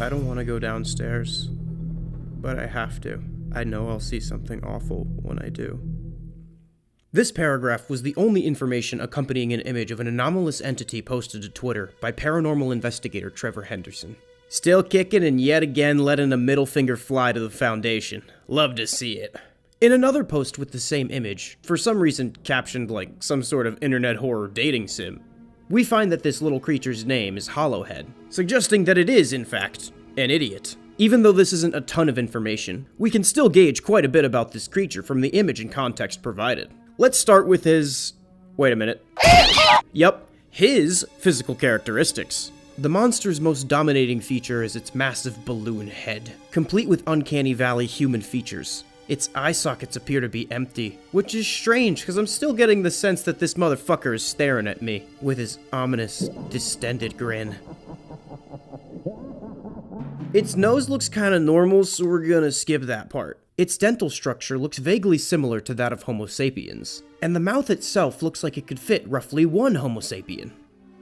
I don't want to go downstairs, but I have to. I know I'll see something awful when I do. This paragraph was the only information accompanying an image of an anomalous entity posted to Twitter by paranormal investigator Trevor Henderson. Still kicking and yet again letting a middle finger fly to the Foundation. Love to see it. In another post with the same image, for some reason captioned like some sort of internet horror dating sim, we find that this little creature's name is Hollowhead, suggesting that it is, in fact, an idiot. Even though this isn't a ton of information, we can still gauge quite a bit about this creature from the image and context provided. Let's start with his... wait a minute. Yup, his physical characteristics. The monster's most dominating feature is its massive balloon head, complete with uncanny valley human features. Its eye sockets appear to be empty, which is strange because I'm still getting the sense that this motherfucker is staring at me with his ominous, distended grin. Its nose looks kinda normal, so we're gonna skip that part. Its dental structure looks vaguely similar to that of Homo sapiens, and the mouth itself looks like it could fit roughly one Homo sapien.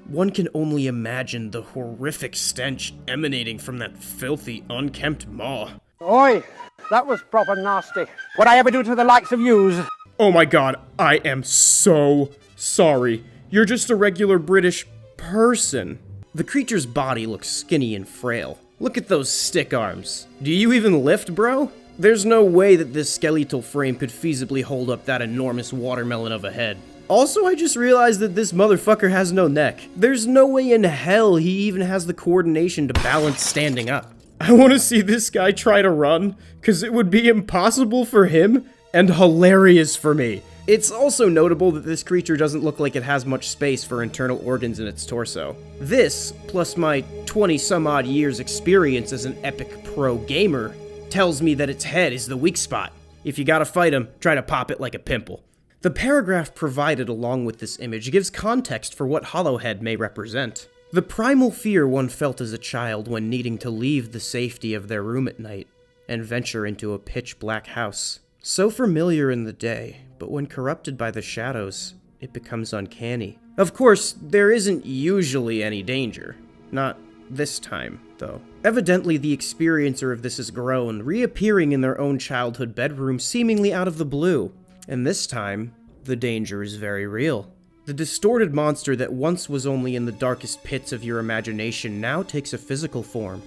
One can only imagine the horrific stench emanating from that filthy, unkempt maw. Oi, that was proper nasty. What'd I ever do to the likes of yous? Oh my god, I am so sorry. You're just a regular British person. The creature's body looks skinny and frail. Look at those stick arms. Do you even lift, bro? There's no way that this skeletal frame could feasibly hold up that enormous watermelon of a head. Also, I just realized that this motherfucker has no neck. There's no way in hell he even has the coordination to balance standing up. I want to see this guy try to run, because it would be impossible for him and hilarious for me. It's also notable that this creature doesn't look like it has much space for internal organs in its torso. This, plus my 20-some-odd years experience as an epic pro gamer, tells me that its head is the weak spot. If you gotta fight him, try to pop it like a pimple. The paragraph provided along with this image gives context for what Hollowhead may represent. The primal fear one felt as a child when needing to leave the safety of their room at night and venture into a pitch-black house. So familiar in the day, but when corrupted by the shadows, it becomes uncanny. Of course, there isn't usually any danger. Not this time, though. Evidently, the experiencer of this has grown, reappearing in their own childhood bedroom seemingly out of the blue. And this time, the danger is very real. The distorted monster that once was only in the darkest pits of your imagination now takes a physical form.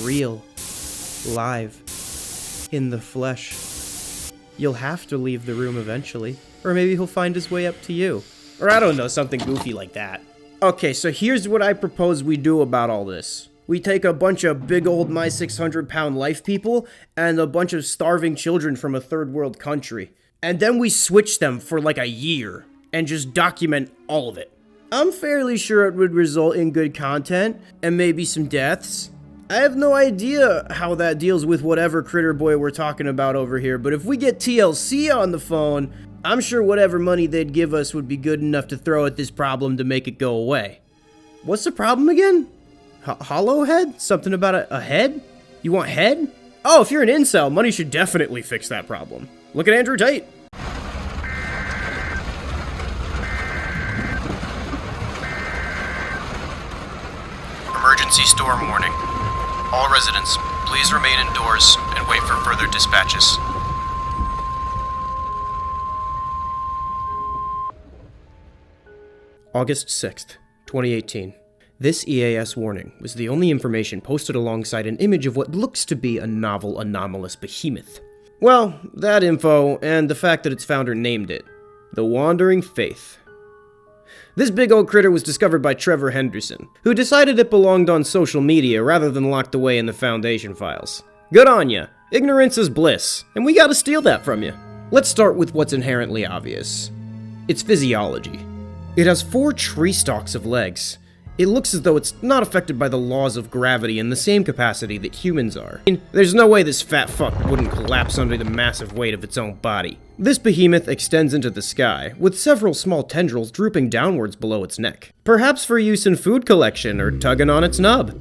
Real. Live. In the flesh. You'll have to leave the room eventually. Or maybe he'll find his way up to you. Or I don't know, something goofy like that. Okay, so here's what I propose we do about all this. We take a bunch of big old my 600-pound life people and a bunch of starving children from a third world country. And then we switch them for like a year and just document all of it. I'm fairly sure it would result in good content and maybe some deaths. I have no idea how that deals with whatever critter boy we're talking about over here, but if we get TLC on the phone, I'm sure whatever money they'd give us would be good enough to throw at this problem to make it go away. What's the problem again? Hollow head? Something about a head? You want head? Oh, if you're an incel, money should definitely fix that problem. Look at Andrew Tate. Emergency storm warning. All residents, please remain indoors and wait for further dispatches. August 6th, 2018. This EAS warning was the only information posted alongside an image of what looks to be a novel anomalous behemoth. Well, that info, and the fact that its founder named it, the Wandering Faith. This big old critter was discovered by Trevor Henderson, who decided it belonged on social media rather than locked away in the Foundation files. Good on ya! Ignorance is bliss, and we gotta steal that from you. Let's start with what's inherently obvious. Its physiology. It has 4 tree stalks of legs. It looks as though it's not affected by the laws of gravity in the same capacity that humans are. I mean, there's no way this fat fuck wouldn't collapse under the massive weight of its own body. This behemoth extends into the sky, with several small tendrils drooping downwards below its neck. Perhaps for use in food collection or tugging on its nub.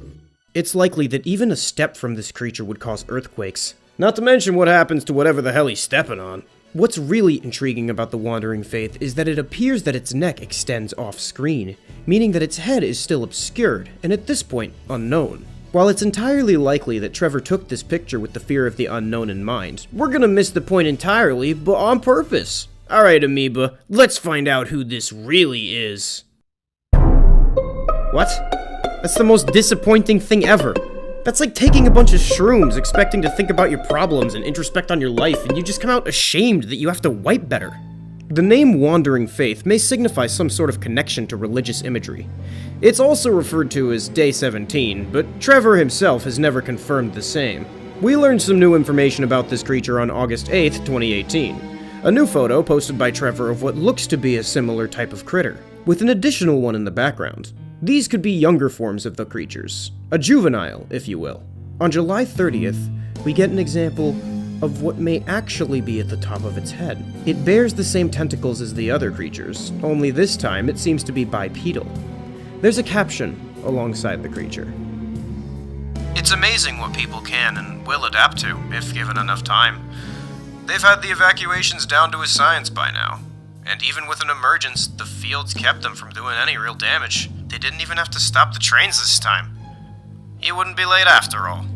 It's likely that even a step from this creature would cause earthquakes. Not to mention what happens to whatever the hell he's stepping on. What's really intriguing about the Wandering Faith is that it appears that its neck extends off-screen, meaning that its head is still obscured, and at this point, unknown. While it's entirely likely that Trevor took this picture with the fear of the unknown in mind, we're gonna miss the point entirely, but on purpose. Alright, Amoeba, let's find out who this really is. What? That's the most disappointing thing ever. That's like taking a bunch of shrooms, expecting to think about your problems and introspect on your life, and you just come out ashamed that you have to wipe better. The name Wandering Faith may signify some sort of connection to religious imagery. It's also referred to as Day 17, but Trevor himself has never confirmed the same. We learned some new information about this creature on August 8th, 2018. A new photo posted by Trevor of what looks to be a similar type of critter, with an additional one in the background. These could be younger forms of the creatures, a juvenile, if you will. On July 30th, we get an example of what may actually be at the top of its head. It bears the same tentacles as the other creatures, only this time it seems to be bipedal. There's a caption alongside the creature. It's amazing what people can and will adapt to, if given enough time. They've had the evacuations down to a science by now. And even with an emergence, the fields kept them from doing any real damage. They didn't even have to stop the trains this time. He wouldn't be late after all.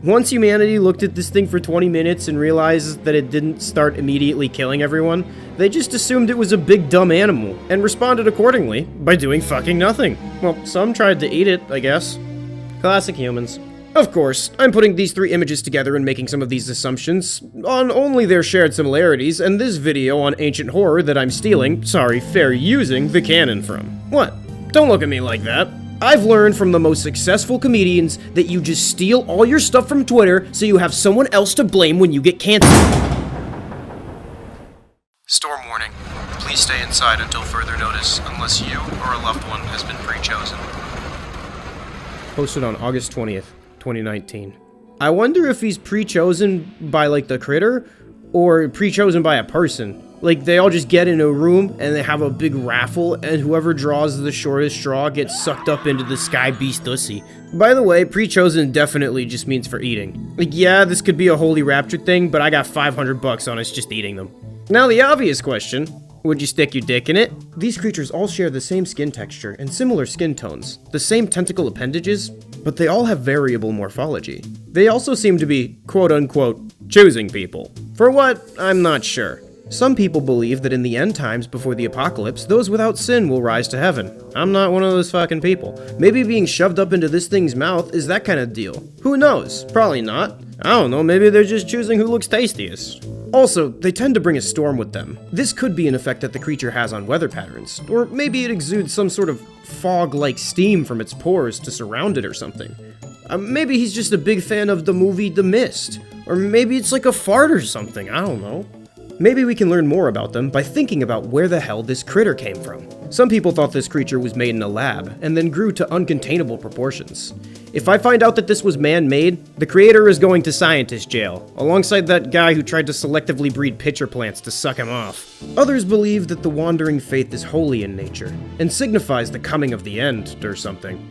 Once humanity looked at this thing for 20 minutes and realized that it didn't start immediately killing everyone, they just assumed it was a big dumb animal, and responded accordingly by doing fucking nothing. Well, some tried to eat it, I guess. Classic humans. Of course, I'm putting these three images together and making some of these assumptions on only their shared similarities, and this video on ancient horror that I'm stealing, fair using, the canon from. What? Don't look at me like that. I've learned from the most successful comedians that you just steal all your stuff from Twitter so you have someone else to blame when you get canceled. Storm warning. Please stay inside until further notice, unless you or a loved one has been pre-chosen. Posted on August 20th, 2019. I wonder if he's pre-chosen by, like, the critter, or pre-chosen by a person. Like, they all just get in a room, and they have a big raffle, and whoever draws the shortest straw gets sucked up into the sky beast ussy. By the way, pre-chosen definitely just means for eating. Like, yeah, this could be a holy rapture thing, but I got $500 on us just eating them. Now the obvious question, would you stick your dick in it? These creatures all share the same skin texture and similar skin tones, the same tentacle appendages, but they all have variable morphology. They also seem to be, quote-unquote, choosing people. For what? I'm not sure. Some people believe that in the end times before the apocalypse, those without sin will rise to heaven. I'm not one of those fucking people. Maybe being shoved up into this thing's mouth is that kind of deal. Who knows? Probably not. I don't know, maybe they're just choosing who looks tastiest. Also, they tend to bring a storm with them. This could be an effect that the creature has on weather patterns, or maybe it exudes some sort of fog-like steam from its pores to surround it or something. Maybe he's just a big fan of the movie The Mist, or maybe it's like a fart or something, I don't know. Maybe we can learn more about them by thinking about where the hell this critter came from. Some people thought this creature was made in a lab, and then grew to uncontainable proportions. If I find out that this was man-made, the creator is going to scientist jail, alongside that guy who tried to selectively breed pitcher plants to suck him off. Others believe that the wandering faith is holy in nature, and signifies the coming of the end, or something.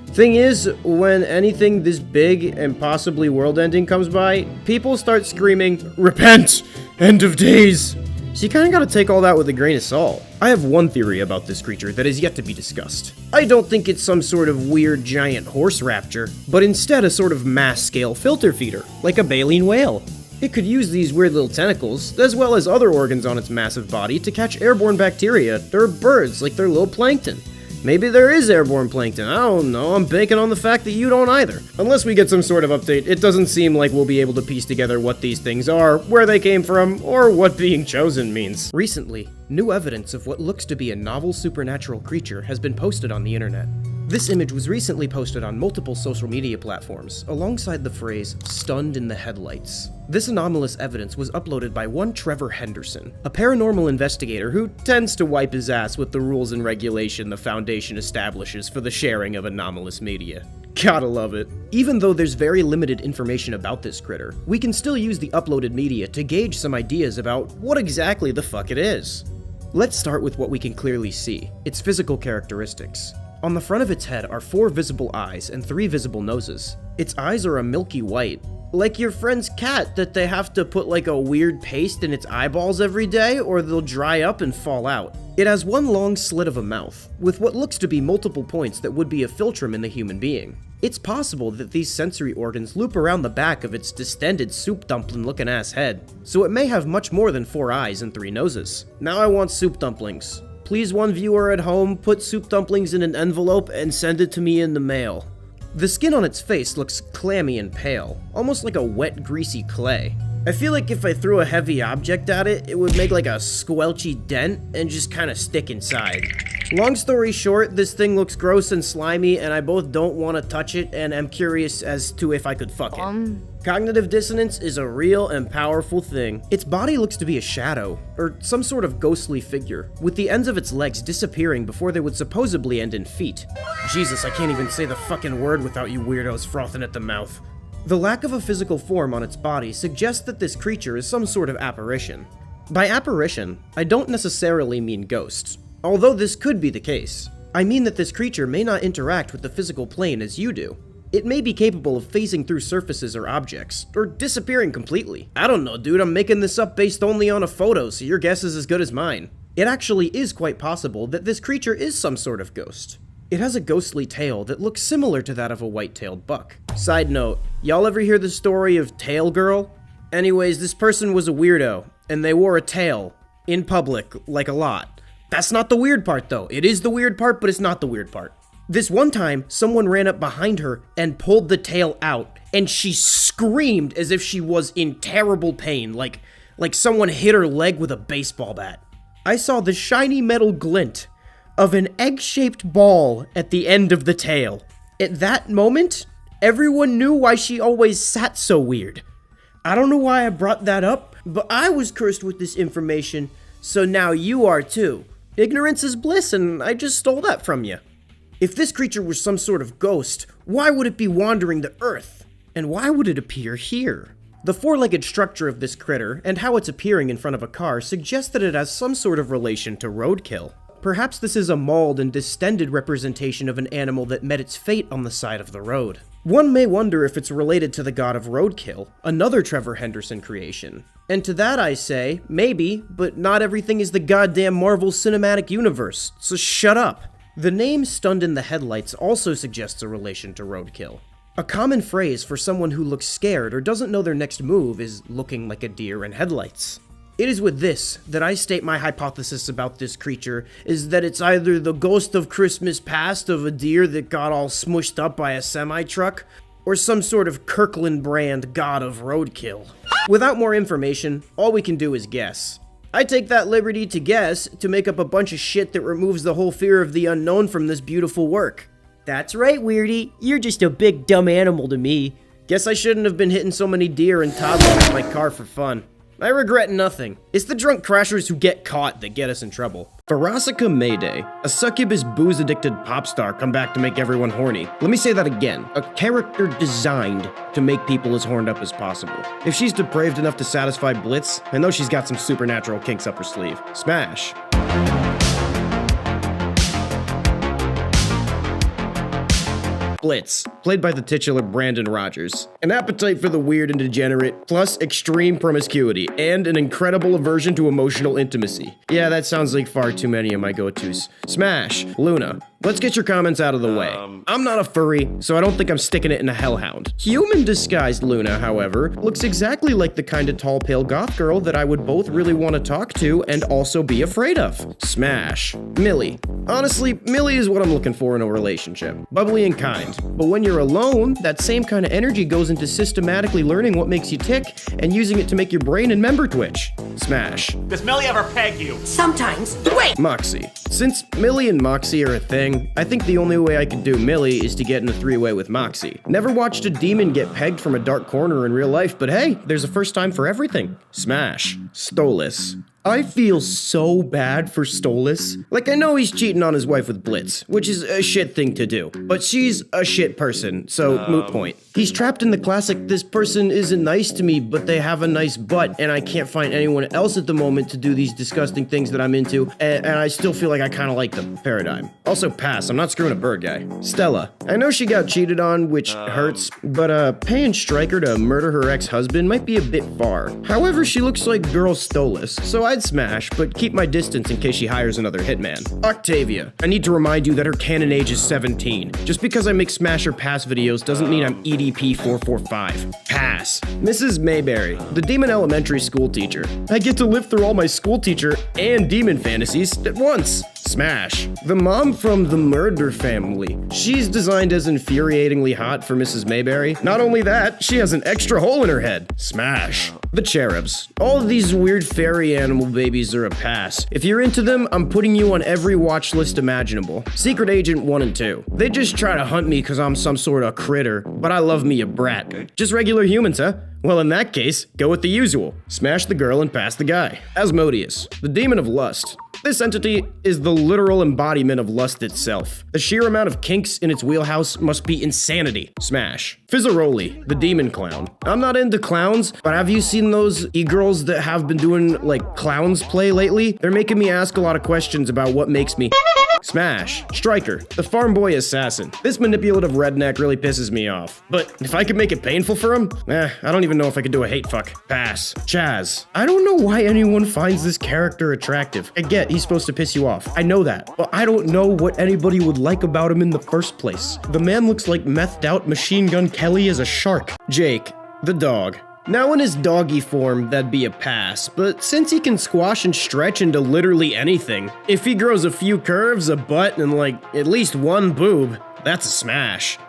Thing is, when anything this big and possibly world-ending comes by, people start screaming, "Repent! End of days!" So you kinda gotta take all that with a grain of salt. I have one theory about this creature that is yet to be discussed. I don't think it's some sort of weird giant horse raptor, but instead a sort of mass-scale filter feeder, like a baleen whale. It could use these weird little tentacles, as well as other organs on its massive body, to catch airborne bacteria, or birds like their little plankton. Maybe there is airborne plankton, I don't know, I'm banking on the fact that you don't either. Unless we get some sort of update, it doesn't seem like we'll be able to piece together what these things are, where they came from, or what being chosen means. Recently, new evidence of what looks to be a novel supernatural creature has been posted on the internet. This image was recently posted on multiple social media platforms, alongside the phrase, "stunned in the headlights." This anomalous evidence was uploaded by one Trevor Henderson, a paranormal investigator who tends to wipe his ass with the rules and regulation the Foundation establishes for the sharing of anomalous media. Gotta love it. Even though there's very limited information about this critter, we can still use the uploaded media to gauge some ideas about what exactly the fuck it is. Let's start with what we can clearly see, its physical characteristics. On the front of its head are 4 visible eyes and 3 visible noses. Its eyes are a milky white, like your friend's cat that they have to put like a weird paste in its eyeballs every day or they'll dry up and fall out. It has one long slit of a mouth, with what looks to be multiple points that would be a philtrum in the human being. It's possible that these sensory organs loop around the back of its distended soup dumpling looking ass head, so it may have much more than 4 eyes and 3 noses. Now I want soup dumplings. Please, one viewer at home, put soup dumplings in an envelope and send it to me in the mail. The skin on its face looks clammy and pale, almost like a wet, greasy clay. I feel like if I threw a heavy object at it, it would make like a squelchy dent and just kind of stick inside. Long story short, this thing looks gross and slimy, and I both don't want to touch it and am curious as to if I could fuck it. Cognitive dissonance is a real and powerful thing. Its body looks to be a shadow, or some sort of ghostly figure, with the ends of its legs disappearing before they would supposedly end in feet. Jesus, I can't even say the fucking word without you weirdos frothing at the mouth. The lack of a physical form on its body suggests that this creature is some sort of apparition. By apparition, I don't necessarily mean ghosts, although this could be the case. I mean that this creature may not interact with the physical plane as you do. It may be capable of phasing through surfaces or objects, or disappearing completely. I don't know, dude, I'm making this up based only on a photo, so your guess is as good as mine. It actually is quite possible that this creature is some sort of ghost. It has a ghostly tail that looks similar to that of a white-tailed buck. Side note, y'all ever hear the story of Tail Girl? Anyways, this person was a weirdo, and they wore a tail in public, like a lot. That's not the weird part, though. It is the weird part, but it's not the weird part. This one time, someone ran up behind her and pulled the tail out, and she screamed as if she was in terrible pain, like someone hit her leg with a baseball bat. I saw the shiny metal glint of an egg-shaped ball at the end of the tail. At that moment, everyone knew why she always sat so weird. I don't know why I brought that up, but I was cursed with this information, so now you are too. Ignorance is bliss, and I just stole that from you. If this creature was some sort of ghost, why would it be wandering the earth? And why would it appear here? The four-legged structure of this critter, and how it's appearing in front of a car, suggests that it has some sort of relation to roadkill. Perhaps this is a mauled and distended representation of an animal that met its fate on the side of the road. One may wonder if it's related to the god of roadkill, another Trevor Henderson creation. And to that I say, maybe, but not everything is the goddamn Marvel Cinematic Universe, so shut up. The name Stunned in the Headlights also suggests a relation to roadkill. A common phrase for someone who looks scared or doesn't know their next move is looking like a deer in headlights. It is with this that I state my hypothesis about this creature is that it's either the ghost of Christmas past of a deer that got all smushed up by a semi-truck, or some sort of Kirkland brand god of roadkill. Without more information, all we can do is guess. I take that liberty to guess to make up a bunch of shit that removes the whole fear of the unknown from this beautiful work. That's right, Weirdy. You're just a big dumb animal to me. Guess I shouldn't have been hitting so many deer and toddlers with my car for fun. I regret nothing. It's the drunk crashers who get caught that get us in trouble. Farasica Mayday, a succubus booze-addicted pop star come back to make everyone horny. Let me say that again. A character designed to make people as horned up as possible. If she's depraved enough to satisfy Blitz, I know she's got some supernatural kinks up her sleeve. Smash. Blitz, played by the titular Brandon Rogers. An appetite for the weird and degenerate, plus extreme promiscuity, and an incredible aversion to emotional intimacy. Yeah, that sounds like far too many of my go-tos. Smash, Luna. Let's get your comments out of the way. I'm not a furry, so I don't think I'm sticking it in a hellhound. Human-disguised Luna, however, looks exactly like the kind of tall, pale goth girl that I would both really want to talk to and also be afraid of. Smash. Millie. Honestly, Millie is what I'm looking for in a relationship. Bubbly and kind. But when you're alone, that same kind of energy goes into systematically learning what makes you tick and using it to make your brain and member twitch. Smash. Does Millie ever peg you? Sometimes. Wait! Moxie. Since Millie and Moxie are a thing, I think the only way I could do Millie is to get in a three-way with Moxie. Never watched a demon get pegged from a dark corner in real life, but hey, there's a first time for everything. Smash. Stolas. I feel so bad for Stolas. Like, I know he's cheating on his wife with Blitz, which is a shit thing to do, but she's a shit person, so moot point. He's trapped in the classic, this person isn't nice to me, but they have a nice butt, and I can't find anyone else at the moment to do these disgusting things that I'm into, and I still feel like I kind of like them. Paradigm. Also pass, I'm not screwing a bird guy. Stella. I know she got cheated on, which hurts, but paying Stryker to murder her ex-husband might be a bit far. However, she looks like girl Stolas, so I'd smash, but keep my distance in case she hires another hitman. Octavia. I need to remind you that her canon age is 17. Just because I make smash or pass videos doesn't mean I'm EDP 445. Pass. Mrs. Mayberry, the demon elementary school teacher. I get to live through all my school teacher and demon fantasies at once. Smash. The mom from the Murder Family. She's designed as infuriatingly hot for Mrs. Mayberry. Not only that, she has an extra hole in her head. Smash. The Cherubs. All of these weird fairy animal babies are a pass. If you're into them, I'm putting you on every watch list imaginable. Secret Agent 1 and 2. They just try to hunt me because I'm some sort of critter, but I love me a brat. Just regular humans, huh? Well, in that case, go with the usual. Smash the girl and pass the guy. Asmodeus, the demon of lust. This entity is the literal embodiment of lust itself. The sheer amount of kinks in its wheelhouse must be insanity. Smash. Fizzaroli, the demon clown. I'm not into clowns, but have you seen those e-girls that have been doing, like, clowns play lately? They're making me ask a lot of questions about what makes me Smash. Striker, the farm boy assassin. This manipulative redneck really pisses me off. But if I could make it painful for him, I don't even know if I could do a hate fuck. Pass. Chaz. I don't know why anyone finds this character attractive. I get he's supposed to piss you off. I know that. But I don't know what anybody would like about him in the first place. The man looks like methed out Machine Gun Kelly as a shark. Jake. The dog. Now in his doggy form, that'd be a pass, but since he can squash and stretch into literally anything, if he grows a few curves, a butt, and like at least one boob, that's a smash.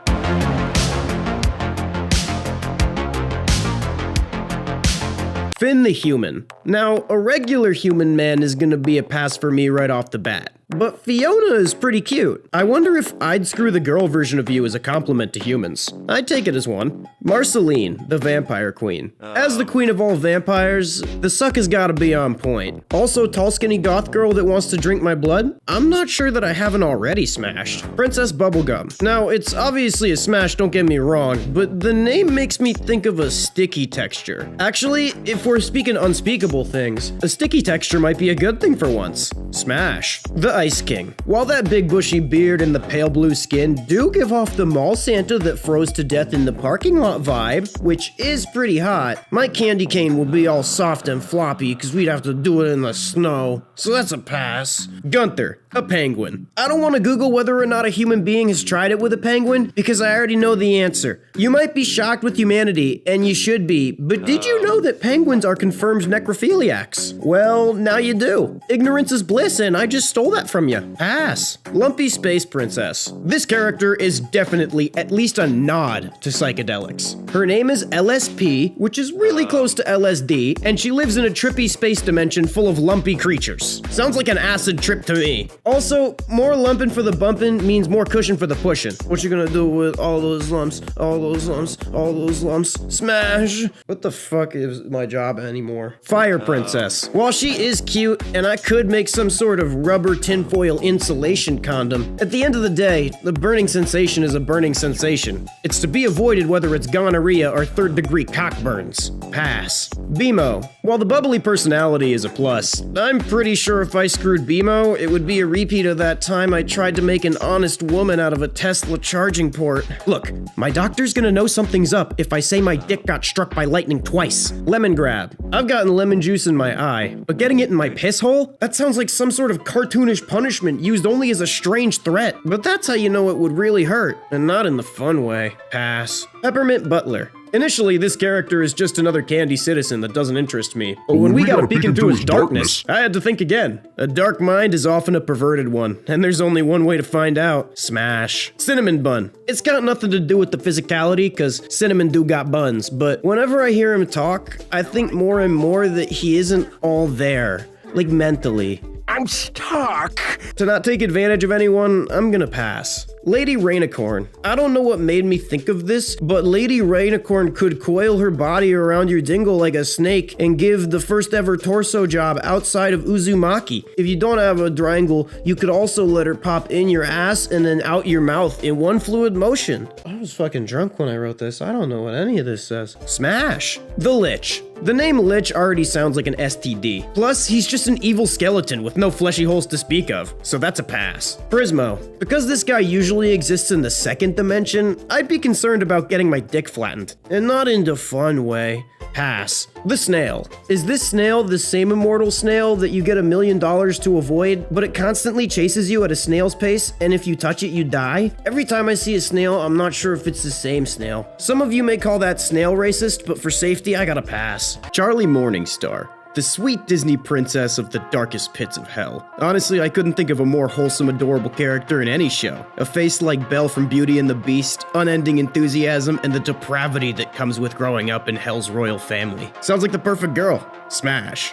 Finn the human. Now, a regular human man is gonna be a pass for me right off the bat. But Fiona is pretty cute. I wonder if I'd screw the girl version of you as a compliment to humans. I'd take it as one. Marceline, the vampire queen. As the queen of all vampires, the suck has gotta be on point. Also, tall skinny goth girl that wants to drink my blood? I'm not sure that I haven't already smashed. Princess Bubblegum. Now, it's obviously a smash, don't get me wrong, but the name makes me think of a sticky texture. Actually, if we're speaking unspeakable things, a sticky texture might be a good thing for once. Smash. The Ice King. While that big bushy beard and the pale blue skin do give off the mall Santa that froze to death in the parking lot vibe, which is pretty hot, my candy cane will be all soft and floppy because we'd have to do it in the snow. So that's a pass. Gunther, a penguin. I don't want to Google whether or not a human being has tried it with a penguin because I already know the answer. You might be shocked with humanity, and you should be, but did you know that penguins are confirmed necrophiliacs? Well, now you do. Ignorance is bliss, and I just stole that from you. Pass. Lumpy Space Princess. This character is definitely at least a nod to psychedelics. Her name is LSP, which is really close to LSD, and she lives in a trippy space dimension full of lumpy creatures. Sounds like an acid trip to me. Also, more lumping for the bumping means more cushion for the pushing. What you gonna do with all those lumps, all those lumps, all those lumps? Smash! What the fuck is my job anymore? Fire Princess. While she is cute, and I could make some sort of rubber tinfoil insulation condom, at the end of the day, the burning sensation is a burning sensation. It's to be avoided whether it's gonorrhea or third-degree cockburns. Pass. BMO. While the bubbly personality is a plus, I'm pretty sure if I screwed BMO, it would be a repeat of that time I tried to make an honest woman out of a Tesla charging port. Look, my doctor's gonna know something's up if I say my dick got struck by lightning twice. Lemon grab. I've gotten lemon juice in my eye, but getting it in my piss hole? That sounds like some sort of cartoonish punishment used only as a strange threat. But that's how you know it would really hurt, and not in the fun way. Pass. Peppermint Butler. Initially, this character is just another candy citizen that doesn't interest me. But when we got a peek into his darkness, I had to think again. A dark mind is often a perverted one, and there's only one way to find out. Smash. Cinnamon Bun. It's got nothing to do with the physicality, cause Cinnamon do got buns, but whenever I hear him talk, I think more and more that he isn't all there. Like mentally. I'm stuck. To not take advantage of anyone, I'm gonna pass. Lady Rainicorn. I don't know what made me think of this, but Lady Rainicorn could coil her body around your dingle like a snake and give the first ever torso job outside of Uzumaki. If you don't have a triangle, you could also let her pop in your ass and then out your mouth in one fluid motion. I was fucking drunk when I wrote this. I don't know what any of this says. Smash. The Lich. The name Lich already sounds like an STD. Plus, he's just an evil skeleton with no fleshy holes to speak of, so that's a pass. Prismo. Because this guy usually exists in the second dimension, I'd be concerned about getting my dick flattened. And not in the fun way. Pass. The Snail. Is this snail the same immortal snail that you get $1 million to avoid, but it constantly chases you at a snail's pace, and if you touch it, you die? Every time I see a snail, I'm not sure if it's the same snail. Some of you may call that snail racist, but for safety, I gotta pass. Charlie Morningstar. The sweet Disney princess of the darkest pits of hell. Honestly, I couldn't think of a more wholesome, adorable character in any show. A face like Belle from Beauty and the Beast, unending enthusiasm, and the depravity that comes with growing up in Hell's royal family. Sounds like the perfect girl. Smash.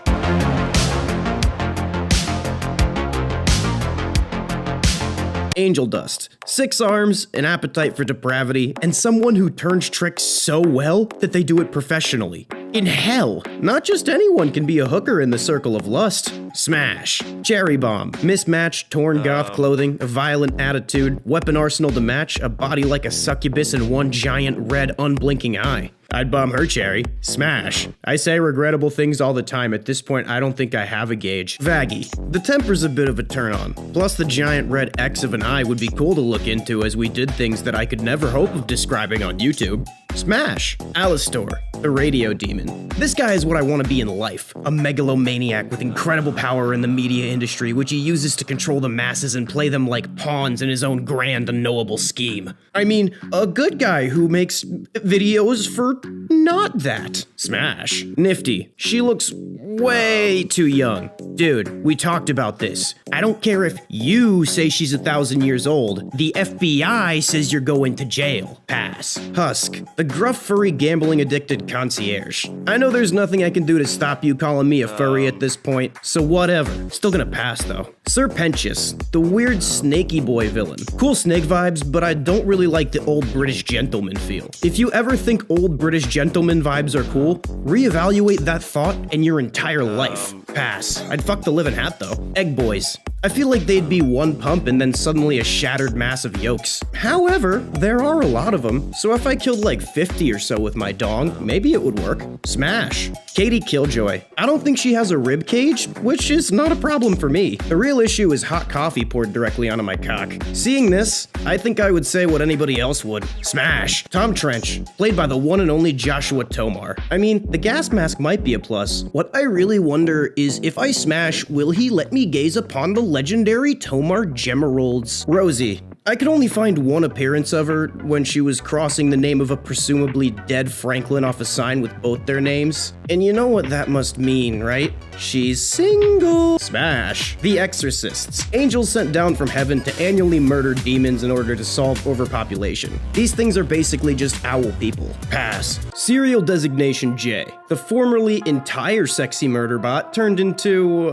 Angel Dust. 6 arms, an appetite for depravity, and someone who turns tricks so well that they do it professionally. In hell, not just anyone can be a hooker in the circle of lust. Smash. Cherry bomb. Mismatched, torn goth clothing, a violent attitude, weapon arsenal to match, a body like a succubus, and one giant red unblinking eye. I'd bomb her cherry. Smash. I say regrettable things all the time. At this point, I don't think I have a gauge. Vaggy. The temper's a bit of a turn on. Plus, the giant red X of an eye would be cool to look into as we did things that I could never hope of describing on YouTube. Smash. Alistor, the radio demon. This guy is what I want to be in life. A megalomaniac with incredible power in the media industry, which he uses to control the masses and play them like pawns in his own grand, unknowable scheme. I mean, a good guy who makes videos for not that. Smash. Nifty. She looks way too young. Dude, we talked about this. I don't care if you say she's 1,000 years old. The FBI says you're going to jail. Pass. Husk. The gruff, furry, gambling-addicted concierge. I know there's nothing I can do to stop you calling me a furry at this point, so whatever. Still gonna pass, though. Serpentious. The weird snaky boy villain. Cool snake vibes, but I don't really like the old British gentleman feel. If you ever think old British gentleman vibes are cool, reevaluate that thought and your entire life. Pass. I'd fuck the living hat, though. Egg boys. I feel like they'd be one pump and then suddenly a shattered mass of yolks. However, there are a lot of them, so if I killed like 50 or so with my dong, maybe it would work. Smash. Katie Killjoy. I don't think she has a rib cage, which is not a problem for me. The real issue is hot coffee poured directly onto my cock. Seeing this, I think I would say what anybody else would. Smash. Tom Trench, played by the one and only Joshua Tomar. I mean, the gas mask might be a plus. What I really wonder is if I smash, will he let me gaze upon the legendary Tomar Gemerolds? Rosie. I could only find one appearance of her when she was crossing the name of a presumably dead Franklin off a sign with both their names. And you know what that must mean, right? She's single. Smash. The Exorcists. Angels sent down from heaven to annually murder demons in order to solve overpopulation. These things are basically just owl people. Pass. Serial designation J. The formerly entire sexy murder bot turned into,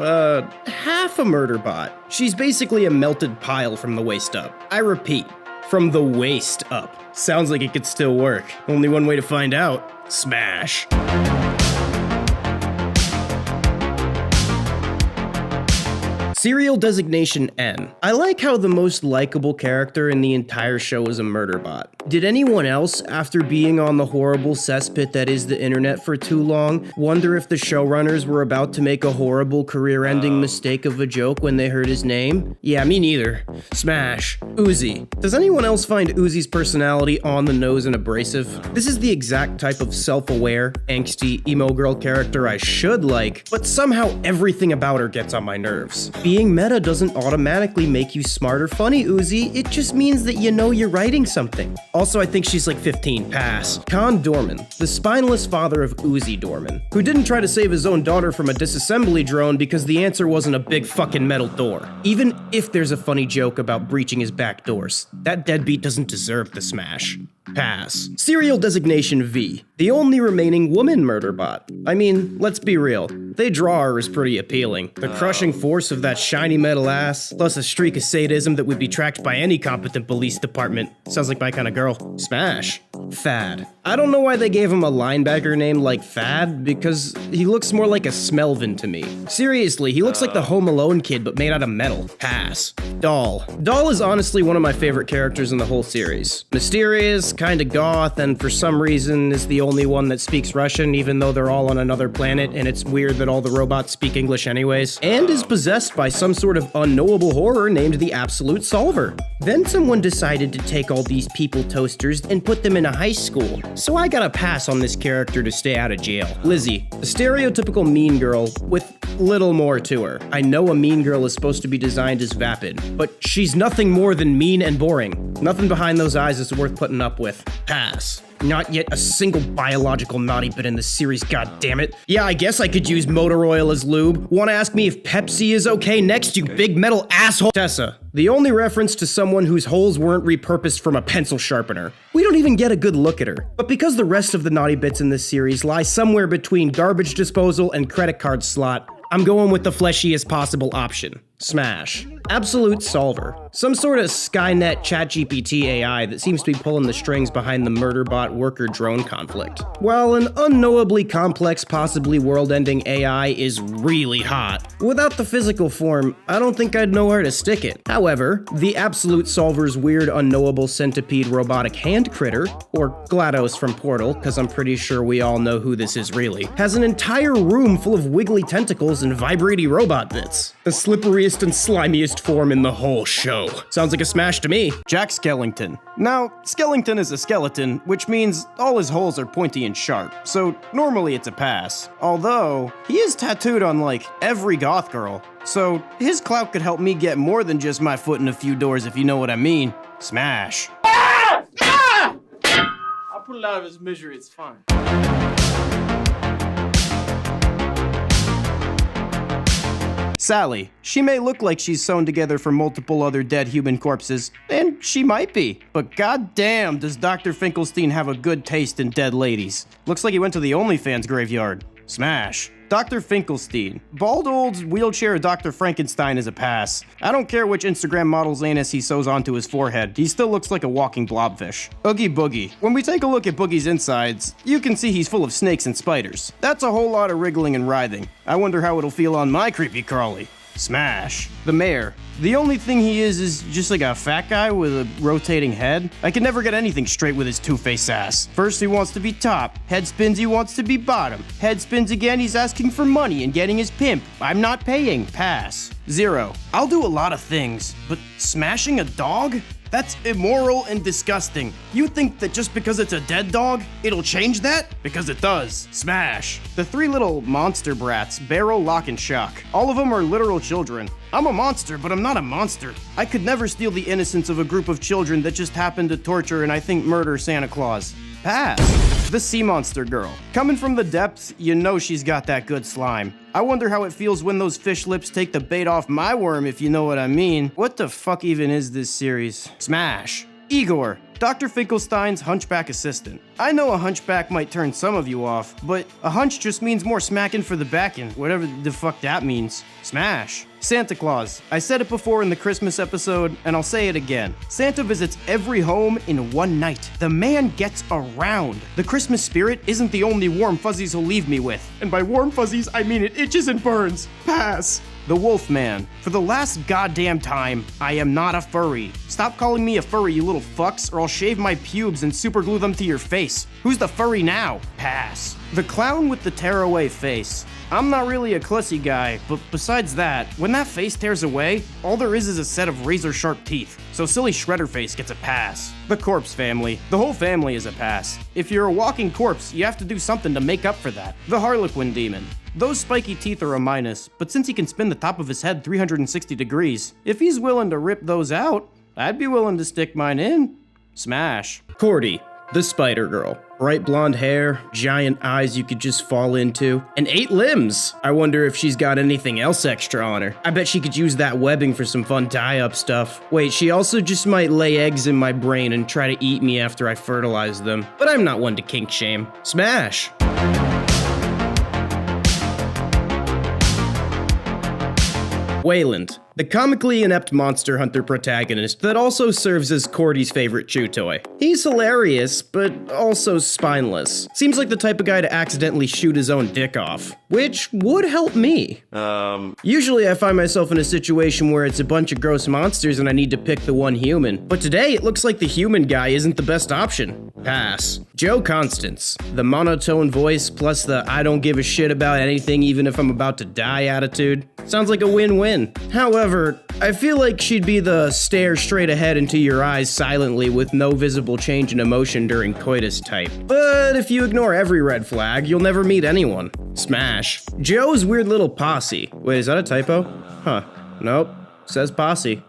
half a murder bot. She's basically a melted pile from the waist up. I repeat, from the waist up. Sounds like it could still work. Only one way to find out. Smash. Serial designation N. I like how the most likable character in the entire show is a murder bot. Did anyone else, after being on the horrible cesspit that is the internet for too long, wonder if the showrunners were about to make a horrible career-ending mistake of a joke when they heard his name? Yeah, me neither. Smash. Uzi. Does anyone else find Uzi's personality on the nose and abrasive? This is the exact type of self-aware, angsty, emo girl character I should like, but somehow everything about her gets on my nerves. Being meta doesn't automatically make you smart or funny, Uzi. It just means that you know you're writing something. Also, I think she's like 15. Pass. Con Dorman, the spineless father of Uzi Dorman, who didn't try to save his own daughter from a disassembly drone because the answer wasn't a big fucking metal door. Even if there's a funny joke about breaching his back doors, that deadbeat doesn't deserve the smash. Pass. Serial designation V, the only remaining woman murder bot. I mean, let's be real. They draw her as pretty appealing. The crushing force of that shiny metal ass, plus a streak of sadism that would be tracked by any competent police department. Sounds like my kind of girl. Smash. Thad. I don't know why they gave him a linebacker name like Thad, because he looks more like a Smelvin to me. Seriously, he looks like the Home Alone kid, but made out of metal. Pass. Doll. Doll is honestly one of my favorite characters in the whole series. Mysterious, kinda goth, and for some reason is the only one that speaks Russian, even though they're all on another planet, and it's weird that all the robots speak English anyways. And is possessed by some sort of unknowable horror named the Absolute Solver. Then someone decided to take all these people toasters and put them in a high school. So I got a pass on this character to stay out of jail. Lizzie, the stereotypical mean girl with little more to her. I know a mean girl is supposed to be designed as vapid, but she's nothing more than mean and boring. Nothing behind those eyes is worth putting up with. Pass. Not yet a single biological naughty bit in the series, goddammit. Yeah, I guess I could use motor oil as lube. Wanna ask me if Pepsi is okay next, you big metal asshole? Tessa, the only reference to someone whose holes weren't repurposed from a pencil sharpener. We don't even get a good look at her. But because the rest of the naughty bits in this series lie somewhere between garbage disposal and credit card slot, I'm going with the fleshiest possible option. Smash. Absolute Solver. Some sort of Skynet ChatGPT AI that seems to be pulling the strings behind the murderbot worker-drone conflict. While an unknowably complex, possibly world-ending AI is really hot, without the physical form, I don't think I'd know where to stick it. However, the Absolute Solver's weird, unknowable centipede robotic hand critter, or GLaDOS from Portal, because I'm pretty sure we all know who this is really, has an entire room full of wiggly tentacles and vibraty robot bits. The slipperiest and slimiest form in the whole show. Sounds like a smash to me. Jack Skellington. Now, Skellington is a skeleton, which means all his holes are pointy and sharp, so normally it's a pass. Although, he is tattooed on like every goth girl, so his clout could help me get more than just my foot in a few doors if you know what I mean. Smash. I'll put it out of his misery, it's fine. Sally. She may look like she's sewn together from multiple other dead human corpses, and she might be, but goddamn does Dr. Finkelstein have a good taste in dead ladies. Looks like he went to the OnlyFans graveyard. Smash. Dr. Finkelstein. Bald old wheelchair Dr. Frankenstein is a pass. I don't care which Instagram model's anus he sews onto his forehead, he still looks like a walking blobfish. Oogie Boogie. When we take a look at Boogie's insides, you can see he's full of snakes and spiders. That's a whole lot of wriggling and writhing. I wonder how it'll feel on my creepy crawly. Smash. The mayor. The only thing he is just like a fat guy with a rotating head. I can never get anything straight with his two-faced ass. First he wants to be top, head spins he wants to be bottom, head spins again he's asking for money and getting his pimp. I'm not paying. Pass. 0. I'll do a lot of things, but smashing a dog? That's immoral and disgusting. You think that just because it's a dead dog, it'll change that? Because it does. Smash. The 3 little monster brats, Barrel, Lock, and Shock. All of them are literal children. I'm a monster, but I'm not a monster. I could never steal the innocence of a group of children that just happened to torture and I think murder Santa Claus. Pass. The Sea Monster Girl. Coming from the depths, you know she's got that good slime. I wonder how it feels when those fish lips take the bait off my worm, if you know what I mean. What the fuck even is this series? Smash. Igor. Dr. Finkelstein's hunchback assistant. I know a hunchback might turn some of you off, but a hunch just means more smacking for the backing, whatever the fuck that means. Smash. Santa Claus. I said it before in the Christmas episode, and I'll say it again. Santa visits every home in one night. The man gets around. The Christmas spirit isn't the only warm fuzzies he'll leave me with. And by warm fuzzies, I mean it itches and burns. Pass. The Wolfman. For the last goddamn time, I am not a furry. Stop calling me a furry, you little fucks, or I'll shave my pubes and superglue them to your face. Who's the furry now? Pass. The clown with the tearaway face. I'm not really a clussy guy, but besides that, when that face tears away, all there is a set of razor-sharp teeth. So silly Shredder Face gets a pass. The Corpse Family. The whole family is a pass. If you're a walking corpse, you have to do something to make up for that. The Harlequin Demon. Those spiky teeth are a minus, but since he can spin the top of his head 360 degrees, if he's willing to rip those out, I'd be willing to stick mine in. Smash. Cordy. The Spider Girl. Bright blonde hair, giant eyes you could just fall into, and 8 limbs. I wonder if she's got anything else extra on her. I bet she could use that webbing for some fun tie-up stuff. Wait, she also just might lay eggs in my brain and try to eat me after I fertilize them. But I'm not one to kink shame. Smash! Wayland. The comically inept monster hunter protagonist that also serves as Cordy's favorite chew toy. He's hilarious, but also spineless. Seems like the type of guy to accidentally shoot his own dick off, which would help me. Usually I find myself in a situation where it's a bunch of gross monsters and I need to pick the one human, but today it looks like the human guy isn't the best option. Pass. Joe Constance. The monotone voice plus the I don't give a shit about anything even if I'm about to die attitude. Sounds like a win-win. However, I feel like she'd be the stare straight ahead into your eyes silently with no visible change in emotion during coitus type. But if you ignore every red flag, you'll never meet anyone. Smash. Joe's weird little posse. Wait, is that a typo? Huh. Nope. Says posse.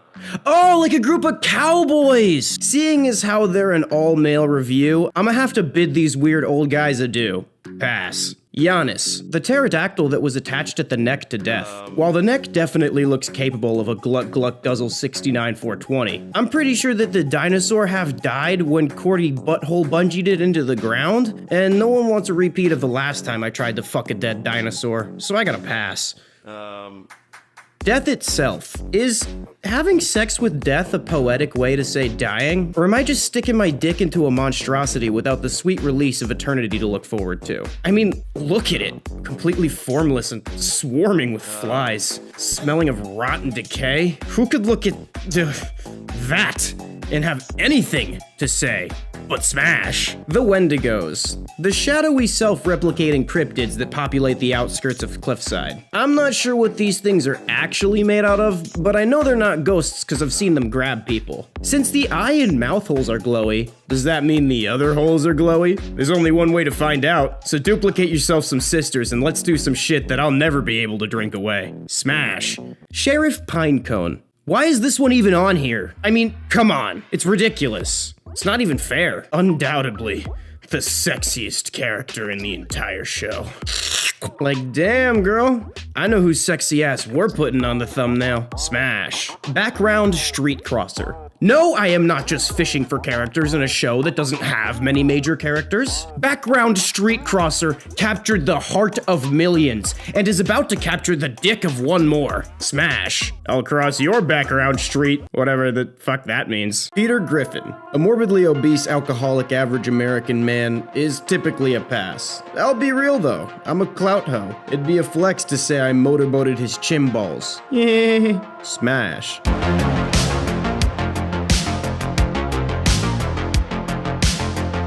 Oh, like a group of cowboys! Seeing as how they're an all-male review, I'ma have to bid these weird old guys adieu. Pass. Giannis, the pterodactyl that was attached at the neck to death. While the neck definitely looks capable of a gluck gluck guzzle 69-420, I'm pretty sure that the dinosaur half died when Cordy butthole bungeed it into the ground, and no one wants a repeat of the last time I tried to fuck a dead dinosaur, so I gotta pass. Death itself. Is having sex with death a poetic way to say dying? Or am I just sticking my dick into a monstrosity without the sweet release of eternity to look forward to? I mean, look at it. Completely formless and swarming with flies, smelling of rot and decay. Who could look at that and have anything to say but smash? The Wendigos, the shadowy self-replicating cryptids that populate the outskirts of Cliffside. I'm not sure what these things are actually made out of, but I know they're not ghosts because I've seen them grab people. Since the eye and mouth holes are glowy, does that mean the other holes are glowy? There's only one way to find out, so duplicate yourself some sisters and let's do some shit that I'll never be able to drink away. Smash. Sheriff Pinecone. Why is this one even on here? I mean, come on, it's ridiculous. It's not even fair. Undoubtedly, the sexiest character in the entire show. Like, damn, girl. I know whose sexy ass we're putting on the thumbnail. Smash. Background street crosser. No, I am not just fishing for characters in a show that doesn't have many major characters. Background street crosser captured the heart of millions and is about to capture the dick of one more. Smash. I'll cross your background street, whatever the fuck that means. Peter Griffin, a morbidly obese, alcoholic, average American man, is typically a pass. I'll be real though, I'm a clout hoe. It'd be a flex to say I motorboated his chin balls. Yeah. Smash.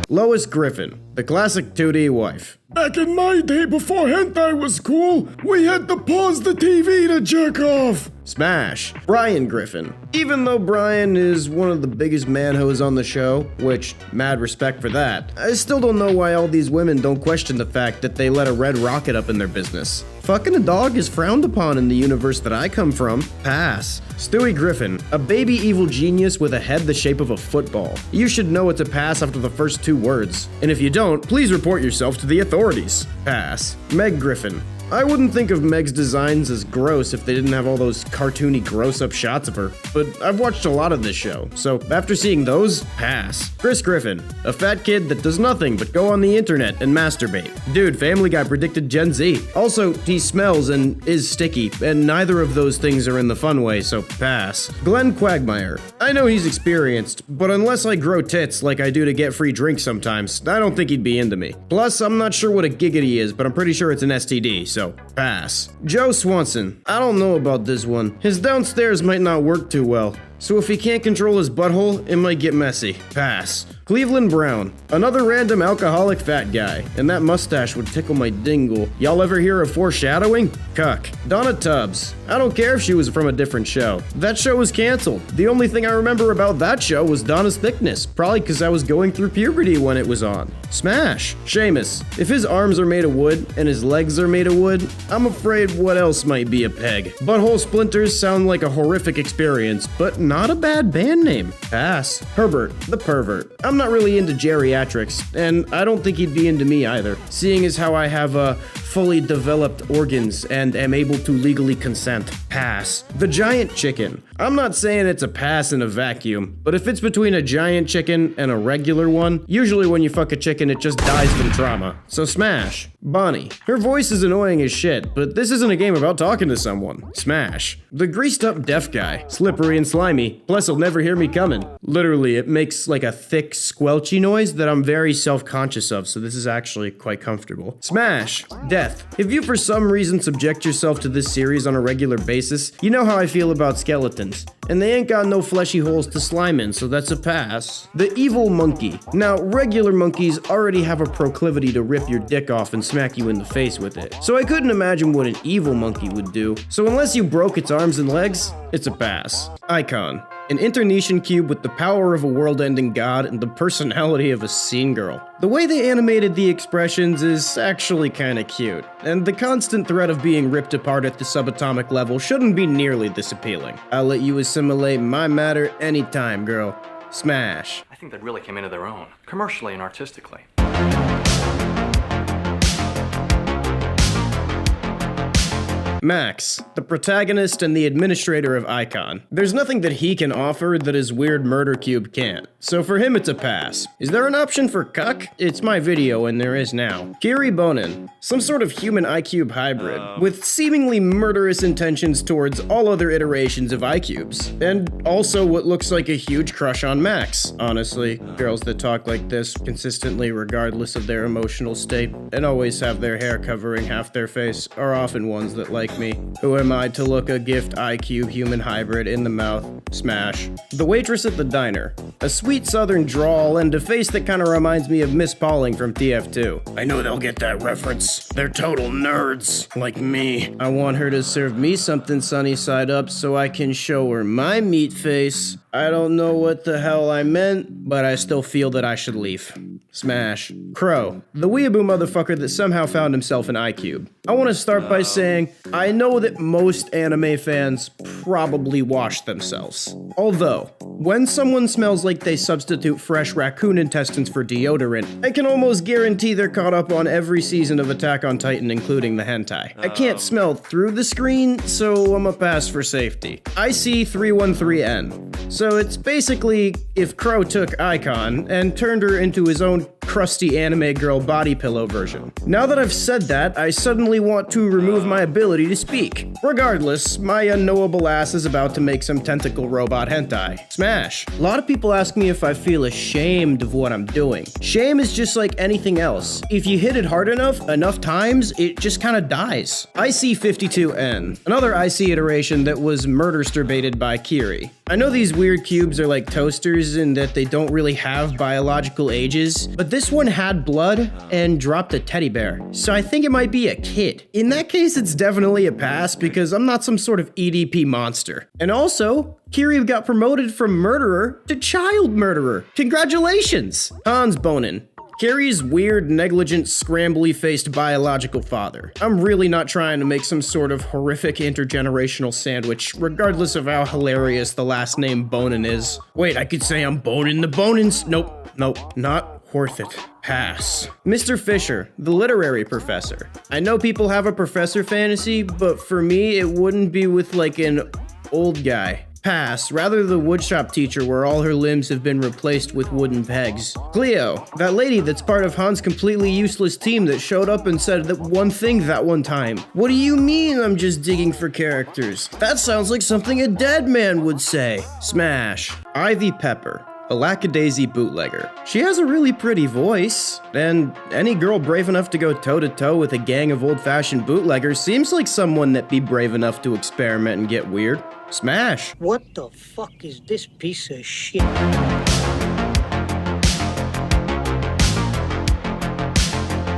Lois Griffin, the classic 2D wife. Back in my day before hentai was cool, we had to pause the TV to jerk off. Smash. Brian Griffin. Even though Brian is one of the biggest man-hoes on the show, which, mad respect for that, I still don't know why all these women don't question the fact that they let a red rocket up in their business. Fucking a dog is frowned upon in the universe that I come from. Pass. Stewie Griffin, a baby evil genius with a head the shape of a football. You should know it's a pass after the first 2 words. And if you don't, please report yourself to the authorities. Pass. Meg Griffin. I wouldn't think of Meg's designs as gross if they didn't have all those cartoony gross-up shots of her, but I've watched a lot of this show, so after seeing those, pass. Chris Griffin, a fat kid that does nothing but go on the internet and masturbate. Dude, Family Guy predicted Gen Z. Also, he smells and is sticky, and neither of those things are in the fun way, so pass. Glenn Quagmire. I know he's experienced, but unless I grow tits like I do to get free drinks sometimes, I don't think he'd be into me. Plus, I'm not sure what a giggity is, but I'm pretty sure it's an STD, so pass. Joe Swanson. I don't know about this one. His downstairs might not work too well, so if he can't control his butthole, it might get messy. Pass. Cleveland Brown. Another random alcoholic fat guy, and that mustache would tickle my dingle. Y'all ever hear of foreshadowing? Cuck. Donna Tubbs. I don't care if she was from a different show. That show was canceled. The only thing I remember about that show was Donna's thickness, probably because I was going through puberty when it was on. Smash. Seamus. If his arms are made of wood and his legs are made of wood, I'm afraid what else might be a peg. Butthole splinters sound like a horrific experience, but not a bad band name. Pass. Herbert, the pervert. I'm not really into geriatrics, and I don't think he'd be into me either, seeing as how I have fully developed organs and am able to legally consent. Pass. The giant chicken. I'm not saying it's a pass in a vacuum, but if it's between a giant chicken and a regular one, usually when you fuck a chicken it just dies from trauma. So smash. Bonnie. Her voice is annoying as shit, but this isn't a game about talking to someone. Smash. The greased up deaf guy. Slippery and slimy, plus he'll never hear me coming. Literally, it makes like a thick squelchy noise that I'm very self-conscious of, so this is actually quite comfortable. Smash. Death. If you for some reason subject yourself to this series on a regular basis, you know how I feel about skeletons. And they ain't got no fleshy holes to slime in, so that's a pass. The evil monkey. Now, regular monkeys already have a proclivity to rip your dick off and smack you in the face with it. So I couldn't imagine what an evil monkey would do. So unless you broke its arms and legs, it's a pass. Icon. An internation cube with the power of a world-ending god and the personality of a scene girl. The way they animated the expressions is actually kinda cute, and the constant threat of being ripped apart at the subatomic level shouldn't be nearly this appealing. I'll let you assimilate my matter anytime, girl. Smash. I think they really came into their own, commercially and artistically. Max, the protagonist and the administrator of Icon. There's nothing that he can offer that his weird murder cube can't, so for him it's a pass. Is there an option for cuck? It's my video and there is now. Kiri Bonin, some sort of human iCube hybrid, with seemingly murderous intentions towards all other iterations of iCubes, and also what looks like a huge crush on Max. Honestly, girls that talk like this consistently regardless of their emotional state, and always have their hair covering half their face, are often ones that like me. Who am I to look a gift iCube human hybrid in the mouth? Smash. The waitress at the diner. A sweet southern drawl and a face that kinda reminds me of Miss Pauling from TF2. I know they'll get that reference. They're total nerds, like me. I want her to serve me something sunny side up so I can show her my meat face. I don't know what the hell I meant, but I still feel that I should leave. Smash. Crow, the weeaboo motherfucker that somehow found himself an iCube. I want to start by saying, I know that most anime fans probably wash themselves. Although, when someone smells like they substitute fresh raccoon intestines for deodorant, I can almost guarantee they're caught up on every season of Attack on Titan, including the hentai. I can't smell through the screen, so I'm a pass for safety. IC313N. So it's basically if Crow took Icon and turned her into his own crusty anime girl body pillow version. Now that I've said that, I suddenly want to remove my ability to speak. Regardless, my unknowable ass is about to make some tentacle robot hentai. Smash. A lot of people ask me if I feel ashamed of what I'm doing. Shame is just like anything else. If you hit it hard enough times, it just kinda dies. IC52N. Another IC iteration that was murder-sturbated by Kiri. I know these weird cubes are like toasters in that they don't really have biological ages, but this one had blood and dropped a teddy bear, so I think it might be a kid. In that case, it's definitely a pass because I'm not some sort of EDP monster. And also, Kiri got promoted from murderer to child murderer. Congratulations! Hans Bonin. Carrie's weird, negligent, scrambly-faced biological father. I'm really not trying to make some sort of horrific intergenerational sandwich, regardless of how hilarious the last name Bonin is. Wait, I could say I'm boning the Bonins. Nope, not worth it. Pass. Mr. Fisher, the literary professor. I know people have a professor fantasy, but for me, it wouldn't be with like an old guy. Pass, rather the woodshop teacher where all her limbs have been replaced with wooden pegs. Cleo, that lady that's part of Han's completely useless team that showed up and said that one thing that one time. What do you mean I'm just digging for characters? That sounds like something a dead man would say. Smash. Ivy Pepper, a lackadaisy bootlegger. She has a really pretty voice, and any girl brave enough to go toe-to-toe with a gang of old-fashioned bootleggers seems like someone that'd be brave enough to experiment and get weird. Smash. What the fuck is this piece of shit?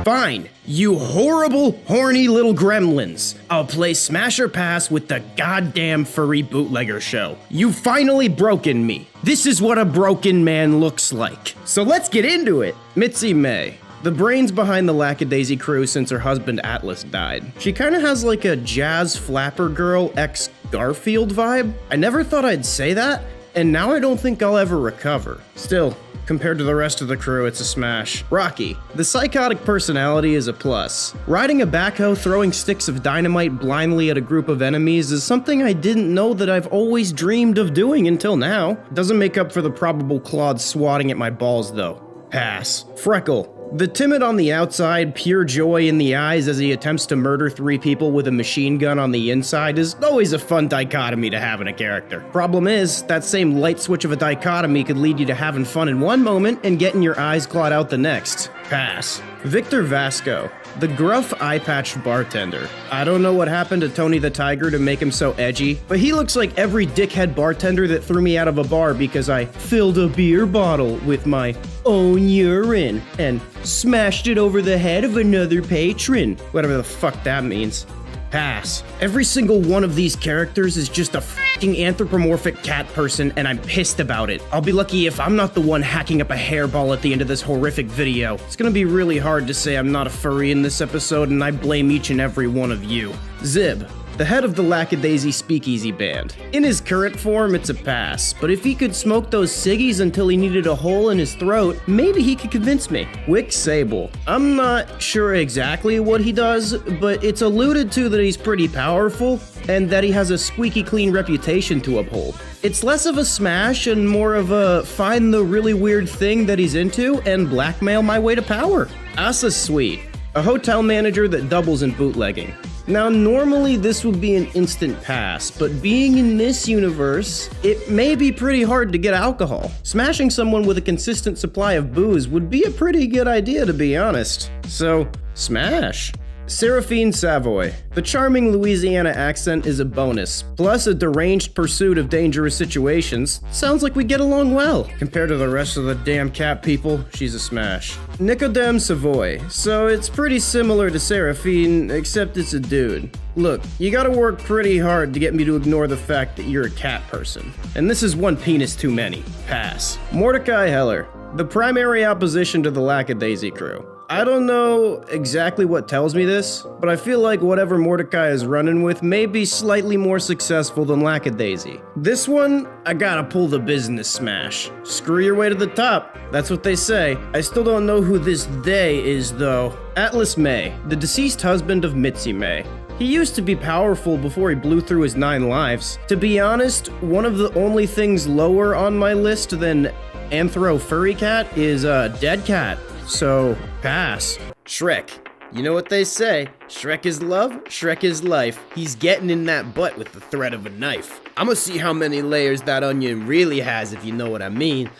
Fine, you horrible, horny little gremlins. I'll play Smash or Pass with the goddamn furry bootlegger show. You've finally broken me. This is what a broken man looks like. So let's get into it. Mitzi May. The brains behind the Lackadaisy crew since her husband Atlas died. She kinda has like a jazz flapper girl ex Garfield vibe. I never thought I'd say that, and now I don't think I'll ever recover. Still, compared to the rest of the crew, it's a smash. Rocky. The psychotic personality is a plus. Riding a backhoe throwing sticks of dynamite blindly at a group of enemies is something I didn't know that I've always dreamed of doing until now. Doesn't make up for the probable Claude swatting at my balls though. Pass. Freckle. The timid on the outside, pure joy in the eyes as he attempts to murder 3 people with a machine gun on the inside is always a fun dichotomy to have in a character. Problem is, that same light switch of a dichotomy could lead you to having fun in one moment and getting your eyes clawed out the next. Pass. Victor Vasco, the gruff eye-patched bartender. I don't know what happened to Tony the Tiger to make him so edgy, but he looks like every dickhead bartender that threw me out of a bar because I filled a beer bottle with my own urine and smashed it over the head of another patron. Whatever the fuck that means. Pass. Every single one of these characters is just a fucking anthropomorphic cat person, and I'm pissed about it. I'll be lucky if I'm not the one hacking up a hairball at the end of this horrific video. It's gonna be really hard to say I'm not a furry in this episode, and I blame each and every one of you. Zib. the head of the Lackadaisy Speakeasy Band. In his current form, it's a pass, but if he could smoke those ciggies until he needed a hole in his throat, maybe he could convince me. Wick Sable. I'm not sure exactly what he does, but it's alluded to that he's pretty powerful, and that he has a squeaky clean reputation to uphold. It's less of a smash and more of a find the really weird thing that he's into and blackmail my way to power. Asa Sweet, a hotel manager that doubles in bootlegging. Now, normally this would be an instant pass, but being in this universe, it may be pretty hard to get alcohol. Smashing someone with a consistent supply of booze would be a pretty good idea, to be honest. So, smash. Seraphine Savoy. The charming Louisiana accent is a bonus, plus a deranged pursuit of dangerous situations. Sounds like we get along well. Compared to the rest of the damn cat people, she's a smash. Nicodem Savoy. So it's pretty similar to Seraphine, except it's a dude. Look, you gotta work pretty hard to get me to ignore the fact that you're a cat person. And this is one penis too many. Pass. Mordecai Heller. The primary opposition to the Lackadaisy crew. I don't know exactly what tells me this, but I feel like whatever Mordecai is running with may be slightly more successful than Lackadaisy. This one, I gotta pull the business smash. Screw your way to the top. That's what they say. I still don't know who this they is though. Atlas May, the deceased husband of Mitzi May. He used to be powerful before he blew through his 9 lives. To be honest, one of the only things lower on my list than Anthro Furry Cat is Dead Cat. So, pass. Shrek. You know what they say, Shrek is love, Shrek is life. He's getting in that butt with the threat of a knife. I'ma see how many layers that onion really has, if you know what I mean.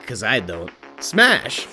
Cause I don't. Smash!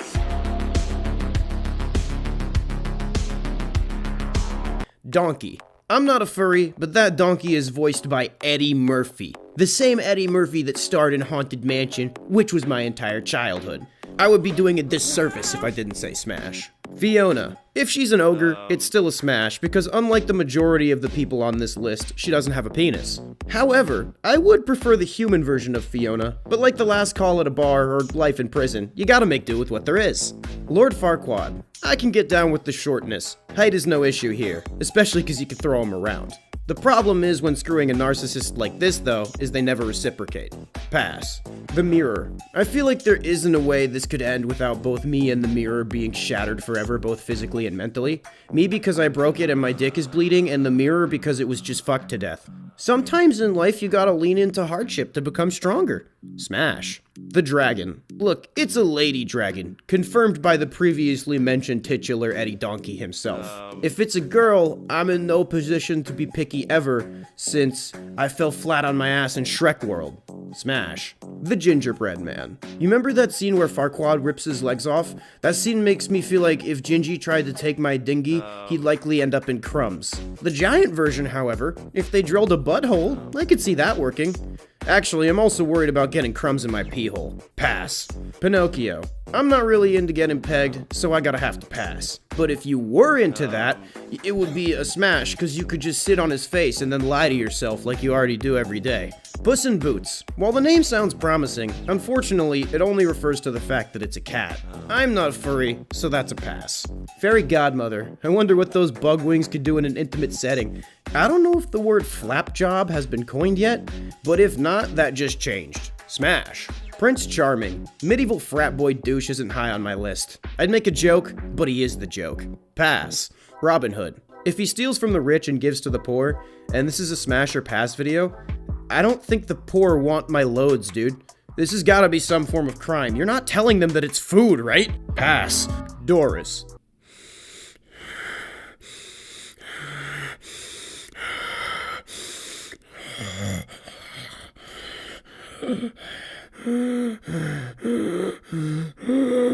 Donkey. I'm not a furry, but that donkey is voiced by Eddie Murphy. The same Eddie Murphy that starred in Haunted Mansion, which was my entire childhood. I would be doing a disservice if I didn't say smash. Fiona. If she's an ogre, it's still a smash because unlike the majority of the people on this list, she doesn't have a penis. However, I would prefer the human version of Fiona, but like the last call at a bar or life in prison, you gotta make do with what there is. Lord Farquaad. I can get down with the shortness. Height is no issue here, especially because you can throw him around. The problem is when screwing a narcissist like this, though, is they never reciprocate. Pass. The Mirror. I feel like there isn't a way this could end without both me and the mirror being shattered forever, both physically and mentally. Me because I broke it and my dick is bleeding, and the mirror because it was just fucked to death. Sometimes in life you gotta lean into hardship to become stronger. Smash. The Dragon. Look, it's a lady dragon, confirmed by the previously mentioned titular Eddie Donkey himself. If it's a girl, I'm in no position to be picky ever, since I fell flat on my ass in Shrek World. Smash. The Gingerbread Man. You remember that scene where Farquaad rips his legs off? That scene makes me feel like if Gingy tried to take my dinghy, he'd likely end up in crumbs. The giant version, however, if they drilled a butthole, I could see that working. Actually, I'm also worried about getting crumbs in my pee hole. Pass. Pinocchio. I'm not really into getting pegged, so I gotta have to pass. But if you were into that, it would be a smash because you could just sit on his face and then lie to yourself like you already do every day. Puss in Boots. While the name sounds promising, unfortunately, it only refers to the fact that it's a cat. I'm not furry, so that's a pass. Fairy Godmother. I wonder what those bug wings could do in an intimate setting. I don't know if the word flap job has been coined yet, but if not, that just changed. Smash. Prince Charming. Medieval frat boy douche isn't high on my list. I'd make a joke, but he is the joke. Pass. Robin Hood. If he steals from the rich and gives to the poor, and this is a smash or pass video, I don't think the poor want my loads, dude. This has gotta be some form of crime. You're not telling them that it's food, right? Pass. Doris.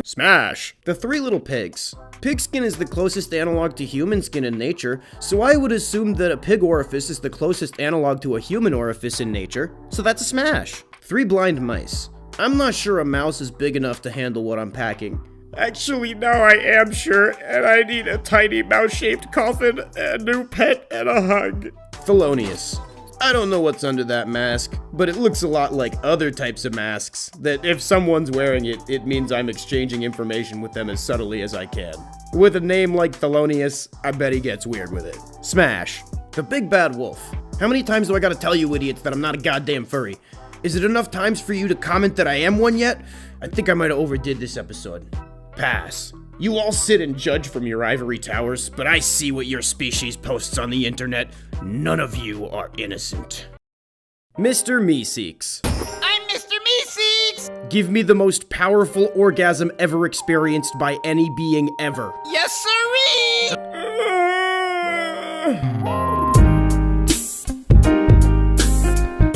Smash! The Three Little Pigs. Pig skin is the closest analog to human skin in nature, so I would assume that a pig orifice is the closest analog to a human orifice in nature, so that's a smash. Three Blind Mice. I'm not sure a mouse is big enough to handle what I'm packing. Actually, now I am sure, and I need a tiny mouse-shaped coffin, a new pet, and a hug. Thelonious. I don't know what's under that mask, but it looks a lot like other types of masks, that if someone's wearing it, it means I'm exchanging information with them as subtly as I can. With a name like Thelonious, I bet he gets weird with it. Smash. The Big Bad Wolf. How many times do I gotta tell you idiots that I'm not a goddamn furry? Is it enough times for you to comment that I am one yet? I think I might have overdid this episode. Pass. You all sit and judge from your ivory towers, but I see what your species posts on the internet. None of you are innocent. Mr. Meeseeks. I'm Mr. Meeseeks! Give me the most powerful orgasm ever experienced by any being ever. Yes, sirree!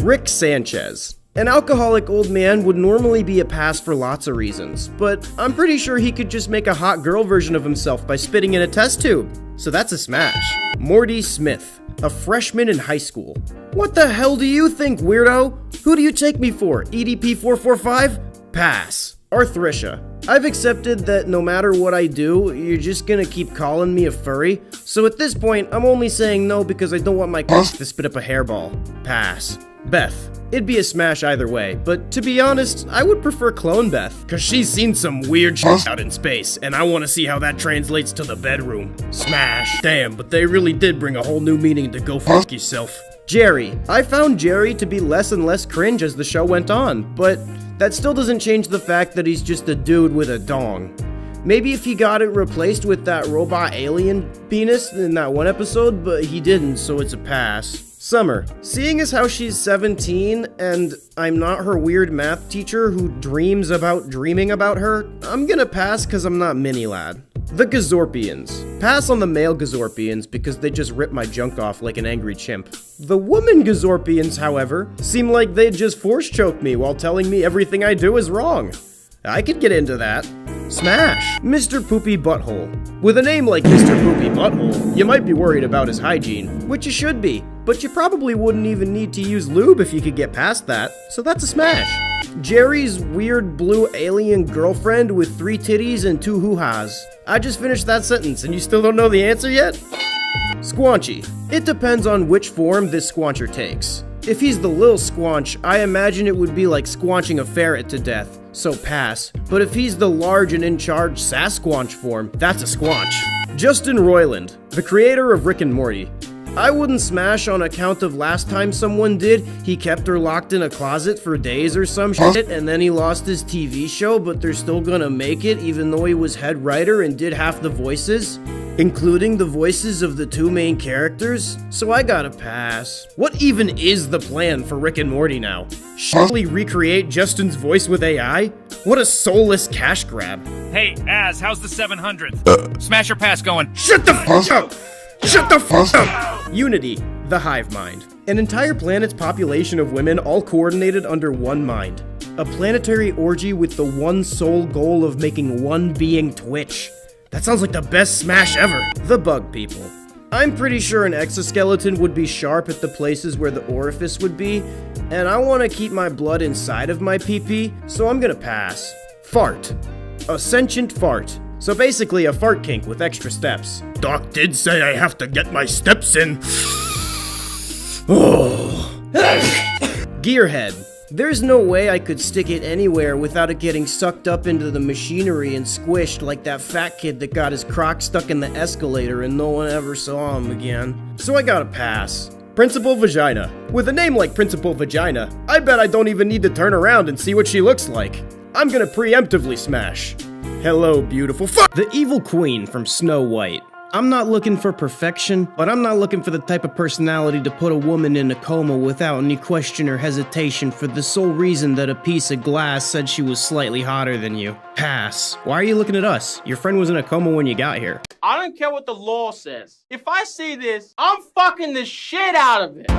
Rick Sanchez. An alcoholic old man would normally be a pass for lots of reasons, but I'm pretty sure he could just make a hot girl version of himself by spitting in a test tube. So that's a smash. Morty Smith. A freshman in high school. What the hell do you think, weirdo? Who do you take me for? EDP 445? Pass. Arthricia. I've accepted that no matter what I do, you're just gonna keep calling me a furry. So at this point, I'm only saying no because I don't want my to spit up a hairball. Pass. Beth. It'd be a smash either way, but to be honest, I would prefer Clone Beth, cause she's seen some weird shit out in space, and I wanna see how that translates to the bedroom. Smash. Damn, but they really did bring a whole new meaning to go fuck yourself. Jerry. I found Jerry to be less and less cringe as the show went on, but that still doesn't change the fact that he's just a dude with a dong. Maybe if he got it replaced with that robot alien penis in that one episode, but he didn't, so it's a pass. Summer. Seeing as how she's 17, and I'm not her weird math teacher who dreams about dreaming about her, I'm gonna pass cause I'm not Mini-Lad. The Gazorpians. Pass on the male Gazorpians because they just rip my junk off like an angry chimp. The woman Gazorpians, however, seem like they'd just force choke me while telling me everything I do is wrong. I could get into that. Smash. Mr. Poopy Butthole. With a name like Mr. Poopy Butthole, you might be worried about his hygiene, which you should be, but you probably wouldn't even need to use lube if you could get past that, so that's a smash. Jerry's weird blue alien girlfriend with 3 titties and 2 hoo-has. I just finished that sentence and you still don't know the answer yet? Squanchy. It depends on which form this squancher takes. If he's the lil squanch, I imagine it would be like squanching a ferret to death, so pass. But if he's the large and in charge Sasquatch form, that's a squanch. Justin Roiland, the creator of Rick and Morty. I wouldn't smash on account of last time someone did, he kept her locked in a closet for days or some shit, and then he lost his TV show, but they're still gonna make it even though he was head writer and did half the voices, including the voices of the 2 main characters, so I gotta pass. What even is the plan for Rick and Morty now? Surely recreate Justin's voice with AI? What a soulless cash grab. Hey, Az, how's the 700th? Smash or pass going? Shut the f up! Shut the f up! Unity, the hive mind. An entire planet's population of women all coordinated under one mind. A planetary orgy with the one sole goal of making one being twitch. That sounds like the best smash ever. The bug people. I'm pretty sure an exoskeleton would be sharp at the places where the orifice would be, and I want to keep my blood inside of my pee-pee, so I'm gonna pass. Fart. A sentient fart. So basically a fart kink with extra steps. Doc did say I have to get my steps in. Oh. Gearhead. There's no way I could stick it anywhere without it getting sucked up into the machinery and squished like that fat kid that got his crock stuck in the escalator and no one ever saw him again. So I gotta pass. Principal Vagina. With a name like Principal Vagina, I bet I don't even need to turn around and see what she looks like. I'm gonna preemptively smash. Hello, beautiful The evil queen from Snow White. I'm not looking for perfection, but I'm not looking for the type of personality to put a woman in a coma without any question or hesitation for the sole reason that a piece of glass said she was slightly hotter than you. Pass. Why are you looking at us? Your friend was in a coma when you got here. I don't care what the law says. If I see this, I'm fucking the shit out of it.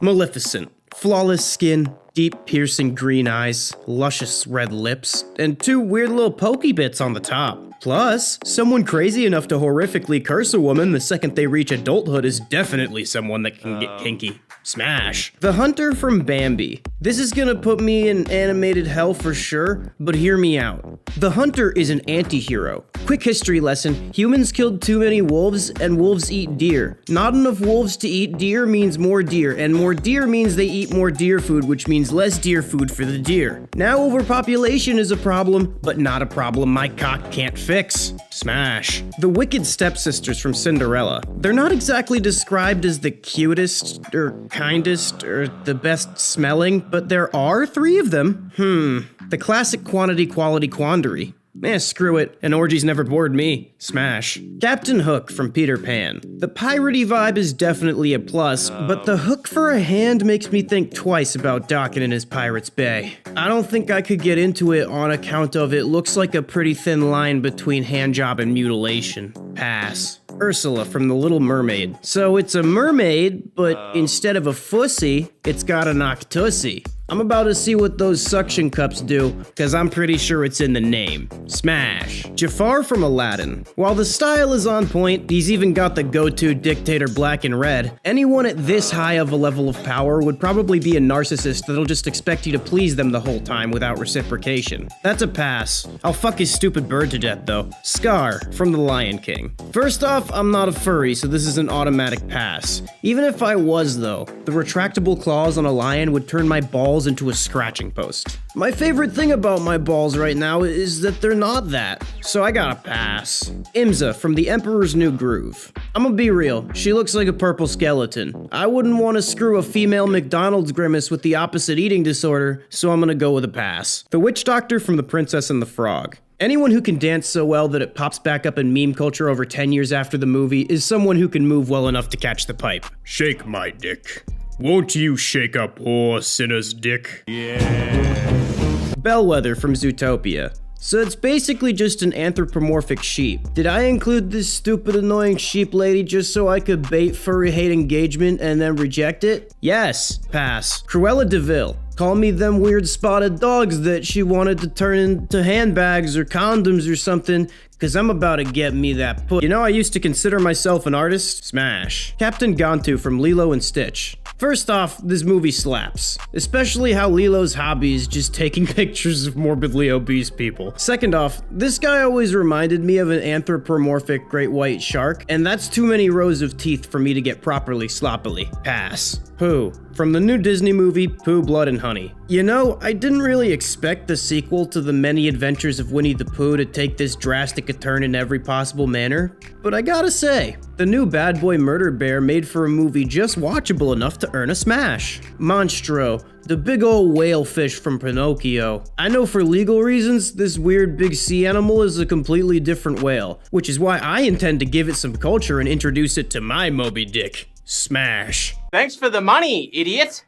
Maleficent. Flawless skin, deep piercing green eyes, luscious red lips, and 2 weird little pokey bits on the top. Plus, someone crazy enough to horrifically curse a woman the second they reach adulthood is definitely someone that can get kinky. Smash. The Hunter from Bambi. This is gonna put me in animated hell for sure, but hear me out. The Hunter is an anti-hero. Quick history lesson, humans killed too many wolves and wolves eat deer. Not enough wolves to eat deer means more deer, and more deer means they eat more deer food, which means less deer food for the deer. Now overpopulation is a problem, but not a problem my cock can't fix. Smash. The wicked stepsisters from Cinderella. They're not exactly described as the cutest, or kindest, or the best smelling, but there are 3 of them. The classic quantity-quality quandary. Screw it, an orgy's never bored me. Smash. Captain Hook from Peter Pan. The piratey vibe is definitely a plus, but the hook for a hand makes me think twice about docking in his Pirate's Bay. I don't think I could get into it on account of it looks like a pretty thin line between handjob and mutilation. Pass. Ursula from The Little Mermaid. So it's a mermaid, but instead of a fussy, it's got an octusy. I'm about to see what those suction cups do, cause I'm pretty sure it's in the name. Smash. Jafar from Aladdin. While the style is on point, he's even got the go-to dictator black and red. Anyone at this high of a level of power would probably be a narcissist that'll just expect you to please them the whole time without reciprocation. That's a pass. I'll fuck his stupid bird to death though. Scar from The Lion King. First off, I'm not a furry, so this is an automatic pass. Even if I was though, the retractable claws on a lion would turn my balls into a scratching post. My favorite thing about my balls right now is that they're not that, so I gotta pass. Imza from The Emperor's New Groove. I'ma be real, she looks like a purple skeleton. I wouldn't want to screw a female McDonald's grimace with the opposite eating disorder, so I'm gonna go with a pass. The Witch Doctor from The Princess and the Frog. Anyone who can dance so well that it pops back up in meme culture over 10 years after the movie is someone who can move well enough to catch the pipe. Shake my dick. Won't you shake a poor sinner's dick? Yeah. Bellwether from Zootopia. So it's basically just an anthropomorphic sheep. Did I include this stupid annoying sheep lady just so I could bait furry hate engagement and then reject it? Yes. Pass. Cruella de Vil. Call me them weird spotted dogs that she wanted to turn into handbags or condoms or something, cause I'm about to get me that put. You know, I used to consider myself an artist. Smash. Captain Gantu from Lilo and Stitch. First off, this movie slaps. Especially how Lilo's hobby is just taking pictures of morbidly obese people. Second off, this guy always reminded me of an anthropomorphic great white shark, and that's too many rows of teeth for me to get properly sloppily. Pass. Pooh. From the new Disney movie, Pooh, Blood and Honey. You know, I didn't really expect the sequel to The Many Adventures of Winnie the Pooh to take this drastic a turn in every possible manner, but I gotta say, the new Bad Boy Murder Bear made for a movie just watchable enough to earn a smash. Monstro, the big old whale fish from Pinocchio. I know for legal reasons, this weird big sea animal is a completely different whale, which is why I intend to give it some culture and introduce it to my Moby Dick. Smash. Thanks for the money, idiot.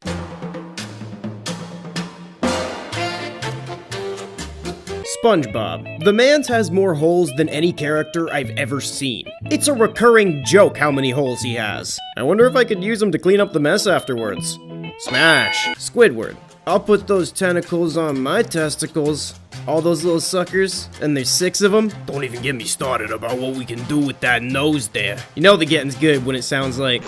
SpongeBob. The man's has more holes than any character I've ever seen. It's a recurring joke how many holes he has. I wonder if I could use them to clean up the mess afterwards. Smash. Squidward. I'll put those tentacles on my testicles. All those little suckers, and there's 6 of them. Don't even get me started about what we can do with that nose there. You know the getting's good when it sounds like...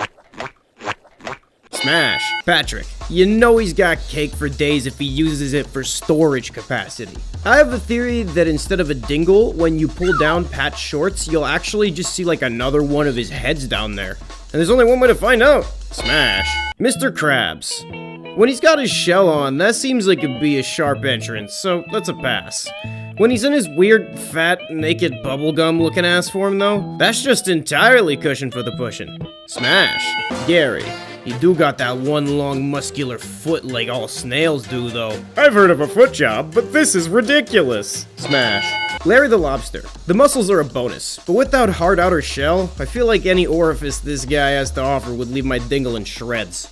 Smash. Patrick. You know he's got cake for days if he uses it for storage capacity. I have a theory that instead of a dingle, when you pull down Pat's shorts, you'll actually just see like another one of his heads down there. And there's only one way to find out. Smash. Mr. Krabs. When he's got his shell on, that seems like it'd be a sharp entrance, so that's a pass. When he's in his weird, fat, naked bubblegum looking ass form though, that's just entirely cushion for the pushing. Smash. Gary. You do got that one long muscular foot like all snails do though. I've heard of a foot job, but this is ridiculous. Smash. Larry the Lobster. The muscles are a bonus, but with that hard outer shell, I feel like any orifice this guy has to offer would leave my dingle in shreds.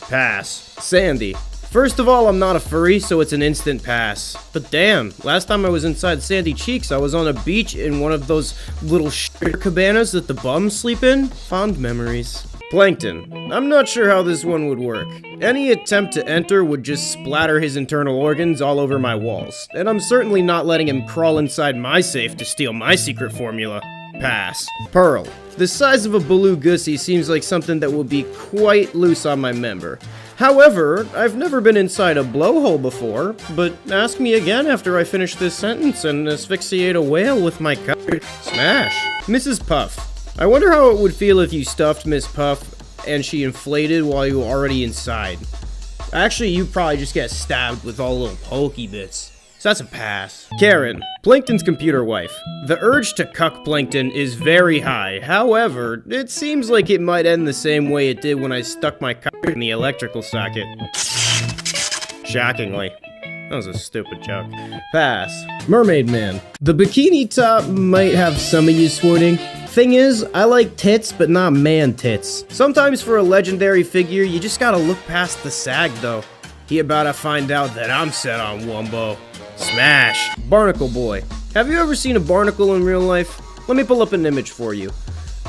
Pass. Sandy. First of all, I'm not a furry, so it's an instant pass. But damn, last time I was inside Sandy Cheeks, I was on a beach in one of those little cabanas that the bums sleep in. Fond memories. Plankton. I'm not sure how this one would work. Any attempt to enter would just splatter his internal organs all over my walls, and I'm certainly not letting him crawl inside my safe to steal my secret formula. Pass. Pearl. The size of a blue gussy seems like something that will be quite loose on my member. However, I've never been inside a blowhole before, but ask me again after I finish this sentence and asphyxiate a whale with my cock. Smash. Mrs. Puff. I wonder how it would feel if you stuffed Miss Puff and she inflated while you were already inside. Actually, you probably just get stabbed with all little pokey bits. So that's a pass. Karen, Plankton's computer wife. The urge to cuck Plankton is very high. However, it seems like it might end the same way it did when I stuck my cock in the electrical socket. Shockingly. That was a stupid joke. Pass. Mermaid Man. The bikini top might have some of you swooning. Thing is, I like tits, but not man tits. Sometimes for a legendary figure, you just gotta look past the sag, though. He about to find out that I'm set on Wumbo. Smash. Barnacle Boy. Have you ever seen a barnacle in real life? Let me pull up an image for you.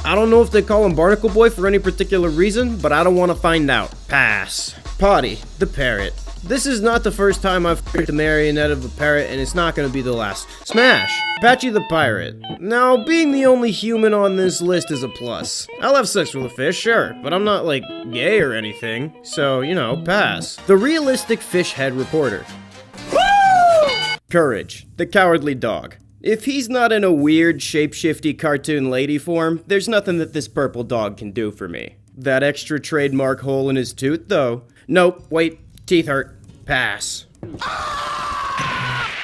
I don't know if they call him Barnacle Boy for any particular reason, but I don't want to find out. Pass. Potty, the parrot. This is not the first time I've f***ed the marionette of a parrot, and it's not going to be the last. Smash. Patchy the pirate. Now, being the only human on this list is a plus. I'll have sex with a fish, sure, but I'm not, like, gay or anything. So, you know, pass. The realistic fish head reporter. Courage, the cowardly dog. If he's not in a weird, shapeshifty cartoon lady form, there's nothing that this purple dog can do for me. That extra trademark hole in his tooth, though. Nope, wait, teeth hurt. Pass.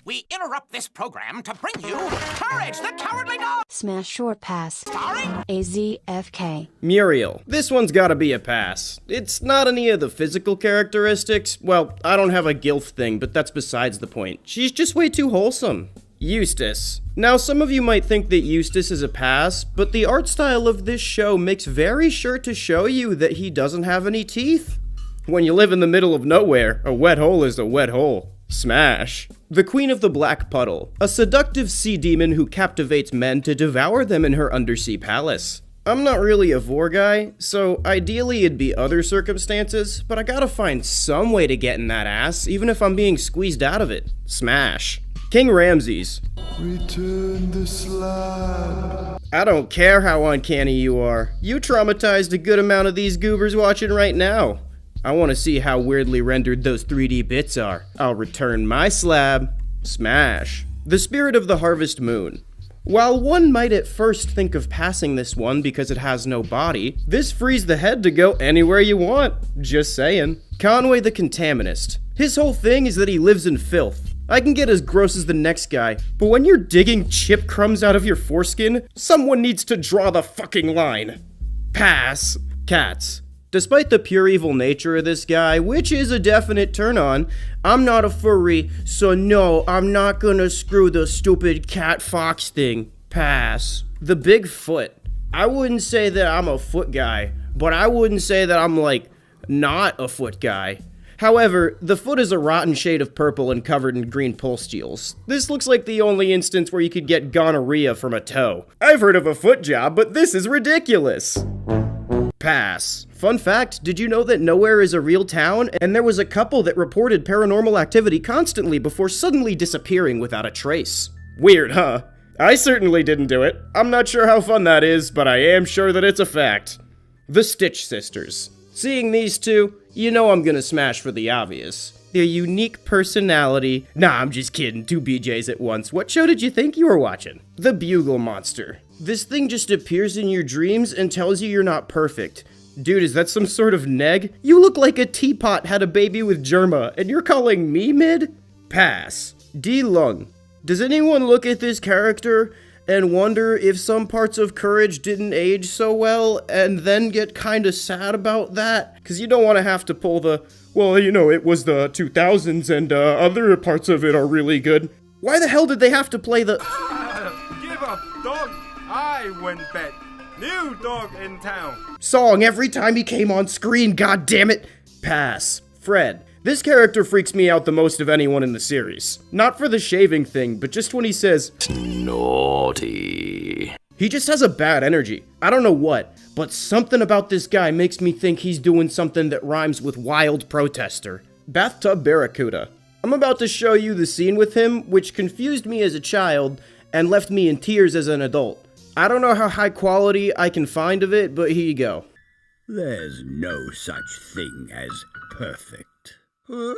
We interrupt this program to bring you Courage, the Cowardly Dog! Smash or pass. Starring AZFK. Muriel. This one's gotta be a pass. It's not any of the physical characteristics. Well, I don't have a gilf thing, but that's besides the point. She's just way too wholesome. Eustace. Now, some of you might think that Eustace is a pass, but the art style of this show makes very sure to show you that he doesn't have any teeth. When you live in the middle of nowhere, a wet hole is a wet hole. Smash. The Queen of the Black Puddle, a seductive sea demon who captivates men to devour them in her undersea palace. I'm not really a vor guy, so ideally it'd be other circumstances, but I gotta find some way to get in that ass, even if I'm being squeezed out of it. Smash. King Ramses. Return the slab. I don't care how uncanny you are. You traumatized a good amount of these goobers watching right now. I want to see how weirdly rendered those 3D bits are. I'll return my slab. Smash. The Spirit of the Harvest Moon. While one might at first think of passing this one because it has no body, this frees the head to go anywhere you want. Just saying. Conway the Contaminist. His whole thing is that he lives in filth. I can get as gross as the next guy, but when you're digging chip crumbs out of your foreskin, someone needs to draw the fucking line. Pass. Cats. Despite the pure evil nature of this guy, which is a definite turn on, I'm not a furry, so no, I'm not gonna screw the stupid cat fox thing. Pass. The Big Foot. I wouldn't say that I'm a foot guy, but I wouldn't say that I'm like, not a foot guy. However, the foot is a rotten shade of purple and covered in green pustules. This looks like the only instance where you could get gonorrhea from a toe. I've heard of a foot job, but this is ridiculous. Pass. Fun fact, did you know that Nowhere is a real town, and there was a couple that reported paranormal activity constantly before suddenly disappearing without a trace? Weird, huh? I certainly didn't do it. I'm not sure how fun that is, but I am sure that it's a fact. The Stitch Sisters. Seeing these two, you know I'm gonna smash for the obvious. Their unique personality. Nah, I'm just kidding, 2 BJs at once. What show did you think you were watching? The Bugle Monster. This thing just appears in your dreams and tells you you're not perfect. Dude, is that some sort of neg? You look like a teapot had a baby with Germa, and you're calling me mid? Pass. D. Lung. Does anyone look at this character and wonder if some parts of Courage didn't age so well, and then get kinda sad about that? Cause you don't wanna have to pull the, well, you know, it was the 2000s and other parts of it are really good. Why the hell did they have to play the— Give up, dog! I win bet. New dog in town. Song every time he came on screen, god damn it. Pass. Fred. This character freaks me out the most of anyone in the series. Not for the shaving thing, but just when he says, naughty. He just has a bad energy. I don't know what, but something about this guy makes me think he's doing something that rhymes with wild protester. Bathtub Barracuda. I'm about to show you the scene with him, which confused me as a child and left me in tears as an adult. I don't know how high quality I can find of it, but here you go. There's no such thing as perfect. Huh?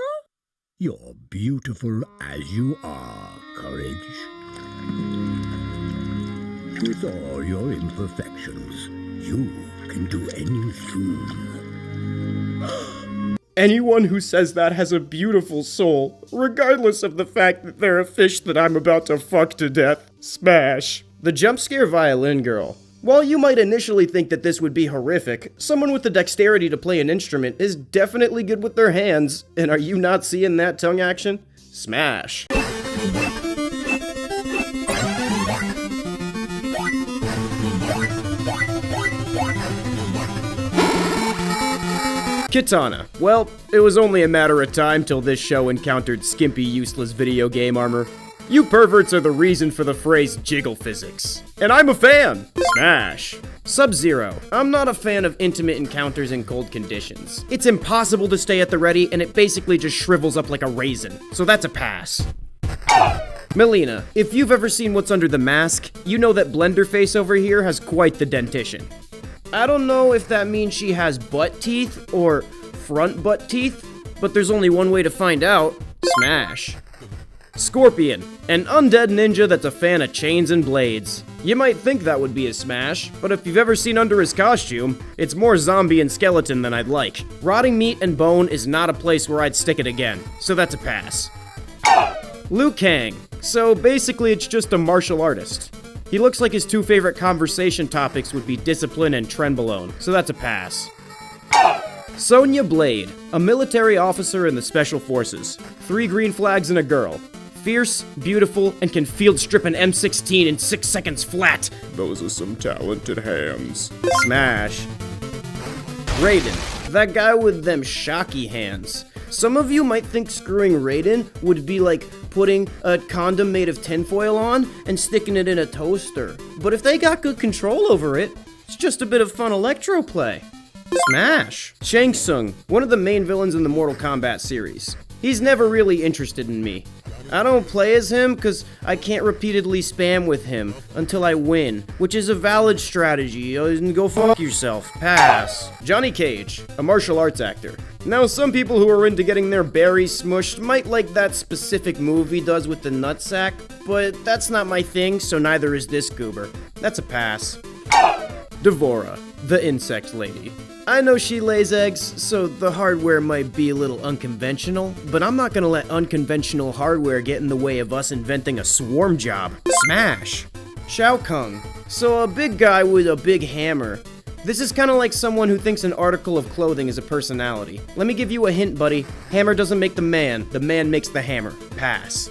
You're beautiful as you are, Courage. With all your imperfections, you can do anything. Anyone who says that has a beautiful soul, regardless of the fact that they're a fish that I'm about to fuck to death. Smash. The jump scare violin girl. While you might initially think that this would be horrific, someone with the dexterity to play an instrument is definitely good with their hands, and are you not seeing that tongue action? Smash. Katana. Well, it was only a matter of time till this show encountered skimpy, useless video game armor. You perverts are the reason for the phrase jiggle physics. And I'm a fan! Smash! Sub-Zero. I'm not a fan of intimate encounters in cold conditions. It's impossible to stay at the ready, and it basically just shrivels up like a raisin. So that's a pass. Melina. If you've ever seen What's Under the Mask, you know that Blenderface over here has quite the dentition. I don't know if that means she has butt teeth or front butt teeth, but there's only one way to find out. Smash. Scorpion, an undead ninja that's a fan of chains and blades. You might think that would be a smash, but if you've ever seen under his costume, it's more zombie and skeleton than I'd like. Rotting meat and bone is not a place where I'd stick it again, so that's a pass. Liu Kang. So basically it's just a martial artist. He looks like his two favorite conversation topics would be discipline and trenbolone, so that's a pass. Sonya Blade, a military officer in the Special Forces. 3 green flags and a girl. Fierce, beautiful, and can field strip an M16 in 6 seconds flat. Those are some talented hands. Smash. Raiden, that guy with them shocky hands. Some of you might think screwing Raiden would be like putting a condom made of tinfoil on and sticking it in a toaster. But if they got good control over it, it's just a bit of fun electro play. Smash. Shang Tsung, one of the main villains in the Mortal Kombat series. He's never really interested in me. I don't play as him because I can't repeatedly spam with him until I win, which is a valid strategy. Go fuck yourself. Pass. Johnny Cage, a martial arts actor. Now, some people who are into getting their berries smushed might like that specific move he does with the nutsack, but that's not my thing, so neither is this goober. That's a pass. Devora, the insect lady. I know she lays eggs, so the hardware might be a little unconventional, but I'm not gonna let unconventional hardware get in the way of us inventing a swarm job. Smash! Shao Kahn. So a big guy with a big hammer. This is kinda like someone who thinks an article of clothing is a personality. Let me give you a hint, buddy. Hammer doesn't make the man makes the hammer. Pass.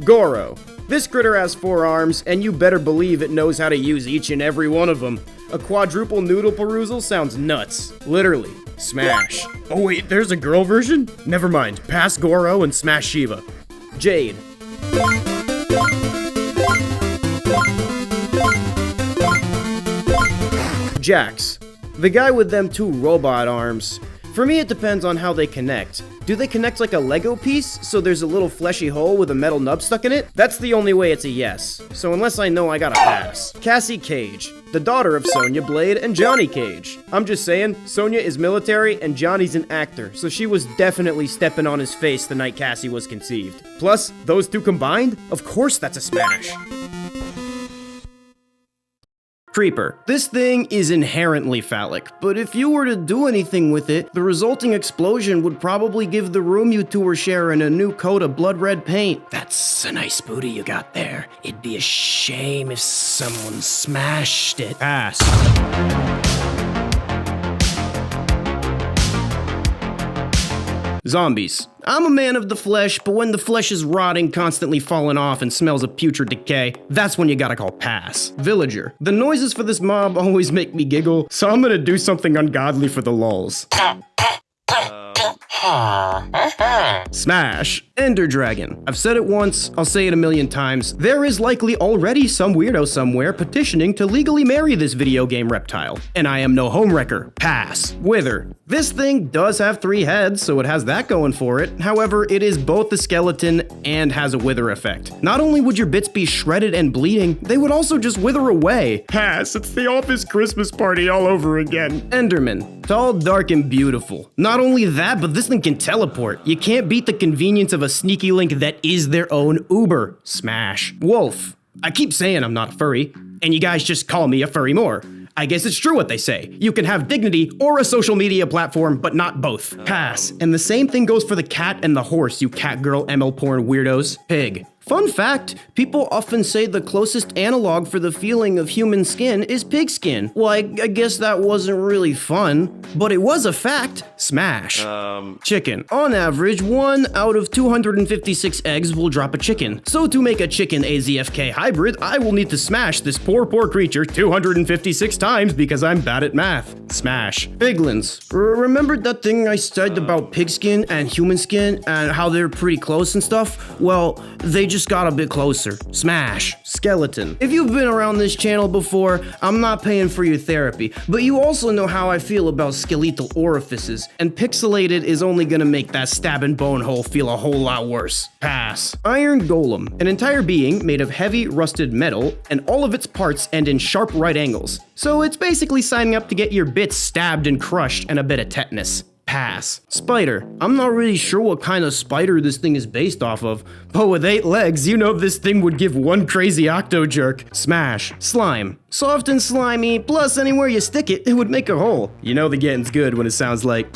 Goro. This critter has 4 arms, and you better believe it knows how to use each and every one of them. A quadruple noodle perusal sounds nuts. Literally. Smash. Oh wait, there's a girl version? Never mind. Pass Goro and smash Shiva. Jade. Jax. The guy with them 2 robot arms. For me, it depends on how they connect. Do they connect like a Lego piece, so there's a little fleshy hole with a metal nub stuck in it? That's the only way it's a yes. So unless I know, I gotta pass. Cassie Cage, the daughter of Sonya Blade and Johnny Cage. I'm just saying, Sonya is military and Johnny's an actor, so she was definitely stepping on his face the night Cassie was conceived. Plus, those 2 combined? Of course that's a smash. Creeper. This thing is inherently phallic, but if you were to do anything with it, the resulting explosion would probably give the room you 2 were sharing a new coat of blood red paint. That's a nice booty you got there. It'd be a shame if someone smashed it. Pass. Zombies. I'm a man of the flesh, but when the flesh is rotting, constantly falling off, and smells of putrid decay, that's when you gotta call pass. Villager. The noises for this mob always make me giggle, so I'm gonna do something ungodly for the lulz. Smash. Ender Dragon. I've said it once, I'll say it a million times. There is likely already some weirdo somewhere petitioning to legally marry this video game reptile. And I am no homewrecker. Pass. Wither. This thing does have 3 heads, so it has that going for it. However, it is both a skeleton and has a wither effect. Not only would your bits be shredded and bleeding, they would also just wither away. Pass. It's the office Christmas party all over again. Enderman. Tall, dark, and beautiful. Not only that, but this thing can teleport. You can't beat the convenience of a sneaky link that is their own Uber. Smash. Wolf. I keep saying I'm not a furry, and you guys just call me a furry more. I guess it's true what they say. You can have dignity or a social media platform, but not both. Pass. And the same thing goes for the cat and the horse, you cat girl ML porn weirdos. Pig. Fun fact, people often say the closest analog for the feeling of human skin is pig skin. Well, I guess that wasn't really fun, but it was a fact. Smash. Chicken. On average, 1 out of 256 eggs will drop a chicken. So to make a chicken AZFK hybrid, I will need to smash this poor creature 256 times because I'm bad at math. Smash. Piglins. Remember that thing I said about pig skin and human skin and how they're pretty close and stuff? Well, they just got a bit closer. Smash. Skeleton. If you've been around this channel before, I'm not paying for your therapy, but you also know how I feel about skeletal orifices, and pixelated is only gonna make that stabbing bone hole feel a whole lot worse. Pass. Iron Golem. An entire being made of heavy, rusted metal, and all of its parts end in sharp right angles. So it's basically signing up to get your bits stabbed and crushed and a bit of tetanus. Pass. Spider. I'm not really sure what kind of spider this thing is based off of, but with 8 legs, you know this thing would give one crazy octo jerk. Smash. Slime. Soft and slimy, plus anywhere you stick it, it would make a hole. You know the getting's good when it sounds like...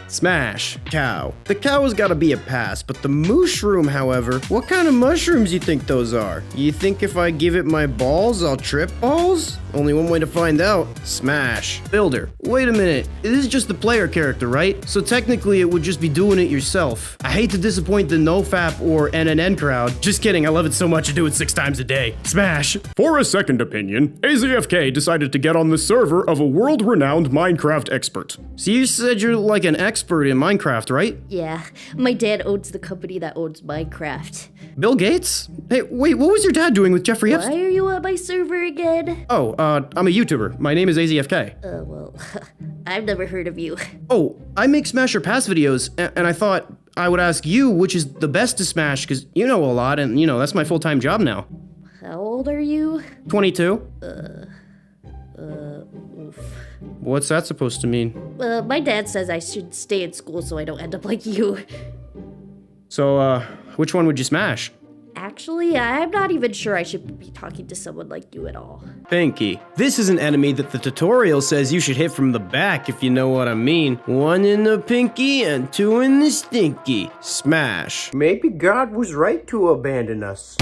Smash. Cow. The cow has gotta be a pass, but the mushroom, however, what kind of mushrooms you think those are? You think if I give it my balls, I'll trip balls? Only one way to find out. Smash. Builder. Wait a minute. This is just the player character, right? So technically it would just be doing it yourself. I hate to disappoint the NoFap or NNN crowd. Just kidding, I love it so much I do it 6 times a day. Smash. For a second opinion, AZFK decided to get on the server of a world-renowned Minecraft expert. So you said you're like an expert in Minecraft, right? Yeah, my dad owns the company that owns Minecraft. Bill Gates? Hey, wait, what was your dad doing with Jeffrey Epstein? Why are you on my server again? Oh, I'm a YouTuber. My name is AZFK. Well, I've never heard of you. Oh, I make Smash or Pass videos, and I thought I would ask you which is the best to smash, because you know a lot, and you know, that's my full-time job now. How old are you? 22. Oof. What's that supposed to mean? My dad says I should stay in school so I don't end up like you. So, which one would you smash? Actually, I'm not even sure I should be talking to someone like you at all. Pinky. This is an enemy that the tutorial says you should hit from the back, if you know what I mean. 1 in the pinky and 2 in the stinky. Smash. Maybe God was right to abandon us.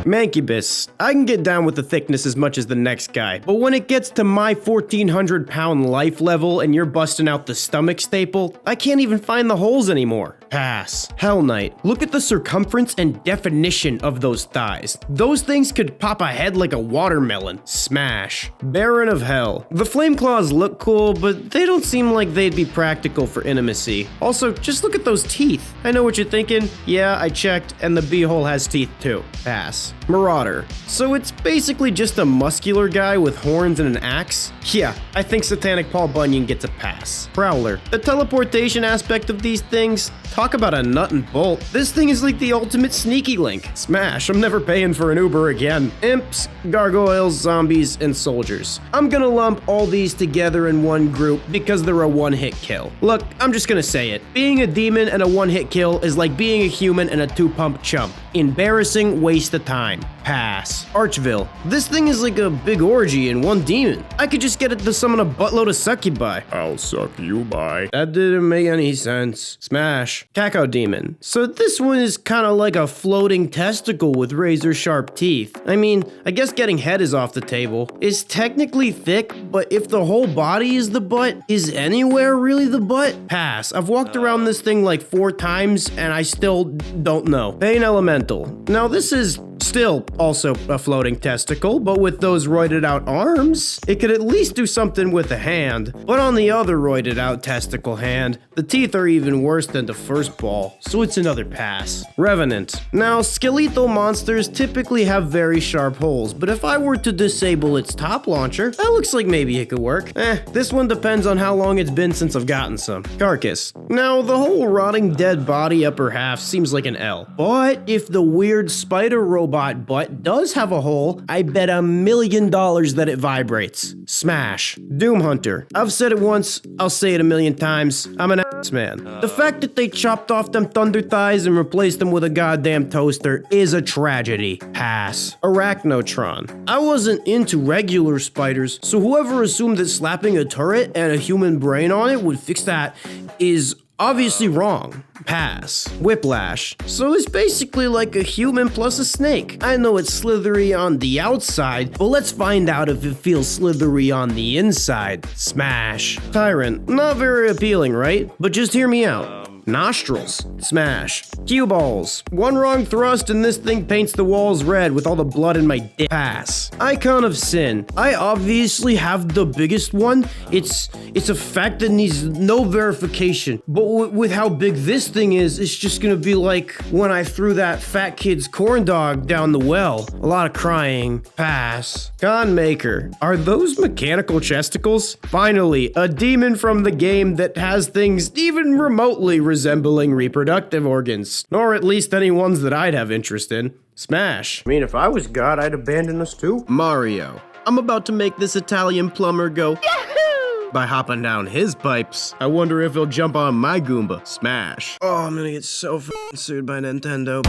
Mancubus. I can get down with the thickness as much as the next guy, but when it gets to my 1,400 pound life level and you're busting out the stomach staple, I can't even find the holes anymore. Pass. Hell Knight. Look at the circumference and definition of those thighs. Those things could pop a head like a watermelon. Smash. Baron of Hell. The flame claws look cool, but they don't seem like they'd be practical for intimacy. Also, just look at those teeth. I know what you're thinking. Yeah, I checked, and the beehole has teeth too. Pass. Marauder. So it's basically just a muscular guy with horns and an axe? Yeah, I think Satanic Paul Bunyan gets a pass. Prowler. The teleportation aspect of these things, talk about a nut and bolt. This thing is like the ultimate sneaky link. Smash, I'm never paying for an Uber again. Imps, gargoyles, zombies, and soldiers. I'm gonna lump all these together in one group because they're a one-hit kill. Look, I'm just gonna say it. Being a demon and a one-hit kill is like being a human and a 2-pump chump. Embarrassing waste of time. Pass. Archville. This thing is like a big orgy in one demon. I could just get it to summon a buttload of succubi. I'll suck you by. That didn't make any sense. Smash. Cacao Demon. So this one is kind of like a floating testicle with razor sharp teeth. I mean, I guess getting head is off the table. It's technically thick, but if the whole body is the butt, is anywhere really the butt? Pass. I've walked around this thing like 4 times and I still don't know. Pain Elemental. Now this is Still, also a floating testicle, but with those roided out arms, it could at least do something with a hand. But on the other roided out testicle hand, the teeth are even worse than the first ball, so it's another pass. Revenant. Now, skeletal monsters typically have very sharp holes, but if I were to disable its top launcher, that looks like maybe it could work. This one depends on how long it's been since I've gotten some. Carcass. Now, the whole rotting dead body upper half seems like an L, but if the weird spider robot butt does have a hole, I bet $1 million that it vibrates. Smash. Doom Hunter. I've said it once, I'll say it 1,000,000 times. I'm an ass man. The fact that they chopped off them thunder thighs and replaced them with a goddamn toaster is a tragedy. Pass. Arachnotron. I wasn't into regular spiders, so whoever assumed that slapping a turret and a human brain on it would fix that is obviously wrong. Pass. Whiplash. So it's basically like a human plus a snake. I know it's slithery on the outside, but let's find out if it feels slithery on the inside. Smash. Tyrant. Not very appealing, right? But just hear me out. Nostrils. Smash. Cue balls. One wrong thrust and this thing paints the walls red with all the blood in my dick. Pass. Icon of Sin. I obviously have the biggest one. It's a fact that needs no verification. But with how big this thing is, it's just gonna be like when I threw that fat kid's corn dog down the well. A lot of crying. Pass. Con Maker. Are those mechanical chesticles? Finally, a demon from the game that has things even remotely resembling reproductive organs, or at least any ones that I'd have interest in. Smash. I mean, if I was God, I'd abandon us too. Mario. I'm about to make this Italian plumber go Yahoo! By hopping down his pipes. I wonder if he'll jump on my Goomba. Smash. Oh, I'm gonna get so f***ing sued by Nintendo.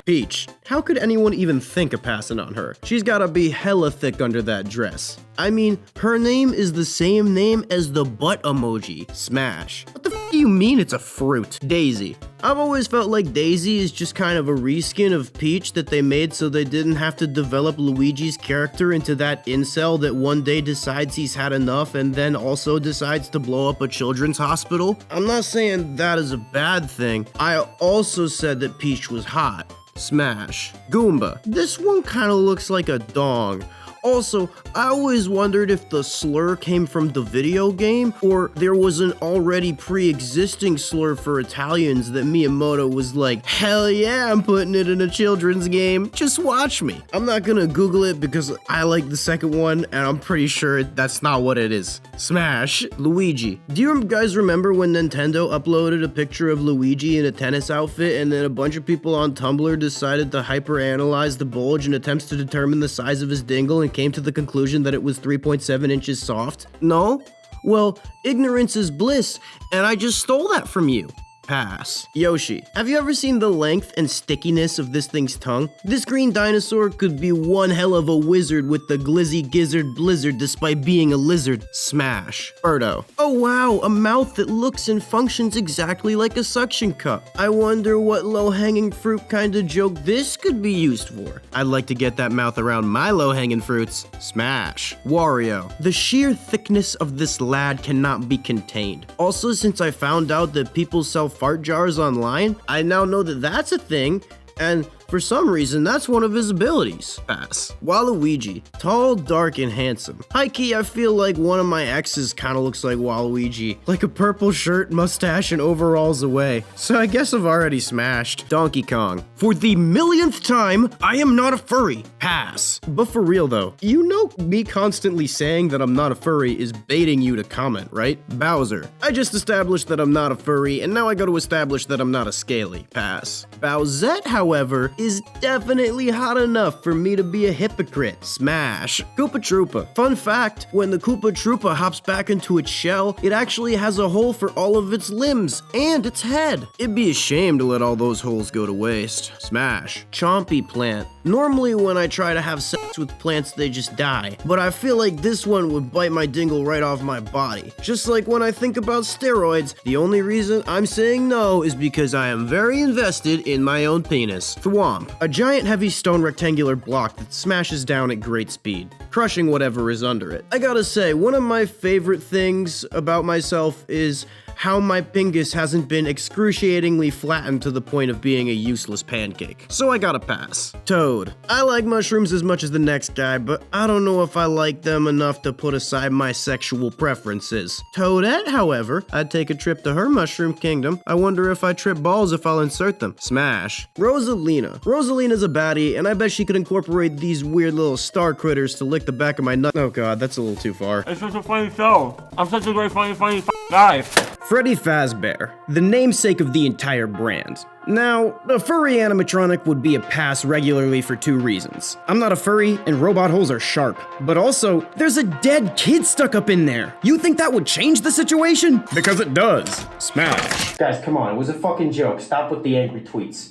Peach. How could anyone even think of passing on her? She's gotta be hella thick under that dress. I mean, her name is the same name as the butt emoji. Smash. What the f do you mean it's a fruit? Daisy. I've always felt like Daisy is just kind of a reskin of Peach that they made so they didn't have to develop Luigi's character into that incel that one day decides he's had enough and then also decides to blow up a children's hospital. I'm not saying that is a bad thing. I also said that Peach was hot. Smash. Goomba. This one kind of looks like a dong. Also, I always wondered if the slur came from the video game, or there was an already pre-existing slur for Italians that Miyamoto was like, hell yeah, I'm putting it in a children's game, just watch me. I'm not gonna Google it because I like the second one, and I'm pretty sure that's not what it is. Smash. Luigi. Do you guys remember when Nintendo uploaded a picture of Luigi in a tennis outfit, and then a bunch of people on Tumblr decided to hyperanalyze the bulge in attempts to determine the size of his dingle and came to the conclusion that it was 3.7 inches soft? No? Well, ignorance is bliss, and I just stole that from you. Pass. Yoshi. Have you ever seen the length and stickiness of this thing's tongue? This green dinosaur could be one hell of a wizard with the glizzy gizzard blizzard despite being a lizard. Smash. Birdo. Oh wow, a mouth that looks and functions exactly like a suction cup. I wonder what low-hanging fruit kind of joke this could be used for. I'd like to get that mouth around my low-hanging fruits. Smash. Wario. The sheer thickness of this lad cannot be contained. Also, since I found out that people sell fart jars online, I now know that that's a thing, and for some reason, that's one of his abilities. Pass. Waluigi. Tall, dark, and handsome. High-key, I feel like one of my exes kind of looks like Waluigi. Like a purple shirt, mustache, and overalls away. So I guess I've already smashed. Donkey Kong. For the millionth time, I am not a furry. Pass. But for real though, you know me constantly saying that I'm not a furry is baiting you to comment, right? Bowser. I just established that I'm not a furry, and now I got to establish that I'm not a scaly. Pass. Bowsette, however, is definitely hot enough for me to be a hypocrite. Smash. Koopa Troopa. Fun fact, when the Koopa Troopa hops back into its shell, it actually has a hole for all of its limbs and its head. It'd be a shame to let all those holes go to waste. Smash. Chompy Plant. Normally when I try to have sex with plants, they just die, but I feel like this one would bite my dingle right off my body. Just like when I think about steroids, the only reason I'm saying no is because I am very invested in my own penis. Thwomp. A giant heavy stone rectangular block that smashes down at great speed, crushing whatever is under it. I gotta say, one of my favorite things about myself is how my pingus hasn't been excruciatingly flattened to the point of being a useless pancake. So I gotta pass. Toad. I like mushrooms as much as the next guy, but I don't know if I like them enough to put aside my sexual preferences. Toadette, however, I'd take a trip to her mushroom kingdom. I wonder if I trip balls if I'll insert them. Smash. Rosalina. Rosalina's a baddie, and I bet she could incorporate these weird little star critters to lick the back of my nut. Oh god, that's a little too far. It's such a funny show. I'm such a great funny guy. Freddy Fazbear, the namesake of the entire brand. Now, a furry animatronic would be a pass regularly for 2 reasons. I'm not a furry, and robot holes are sharp. But also, there's a dead kid stuck up in there. You think that would change the situation? Because it does. Smash. Guys, come on, it was a fucking joke. Stop with the angry tweets.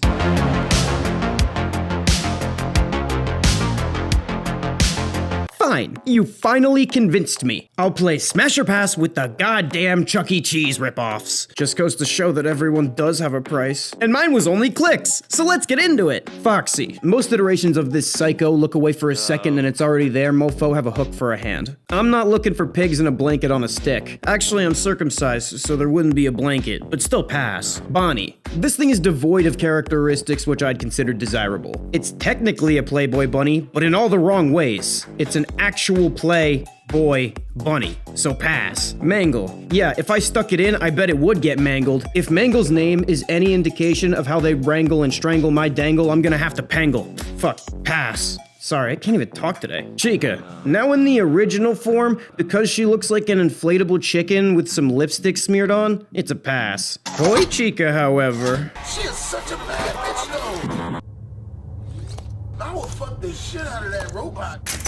Fine, you finally convinced me. I'll play Smash or Pass with the goddamn Chuck E. Cheese ripoffs. Just goes to show that everyone does have a price. And mine was only clicks, so let's get into it. Foxy. Most iterations of this psycho look away for a second and it's already there. Mofo have a hook for a hand. I'm not looking for pigs in a blanket on a stick. Actually, I'm circumcised, so there wouldn't be a blanket, but still pass. Bonnie. This thing is devoid of characteristics which I'd consider desirable. It's technically a Playboy bunny, but in all the wrong ways. It's an actual play boy bunny, so pass. Mangle. Yeah, if I stuck it in, I bet it would get mangled. If Mangle's name is any indication of how they wrangle and strangle my dangle, I'm gonna have to pangle. Fuck, pass. Sorry, I can't even talk today. Chica. Now in the original form, because she looks like an inflatable chicken with some lipstick smeared on, it's a pass. Boy Chica, however. She is such a bad bitch, though. I will fuck the shit out of that robot.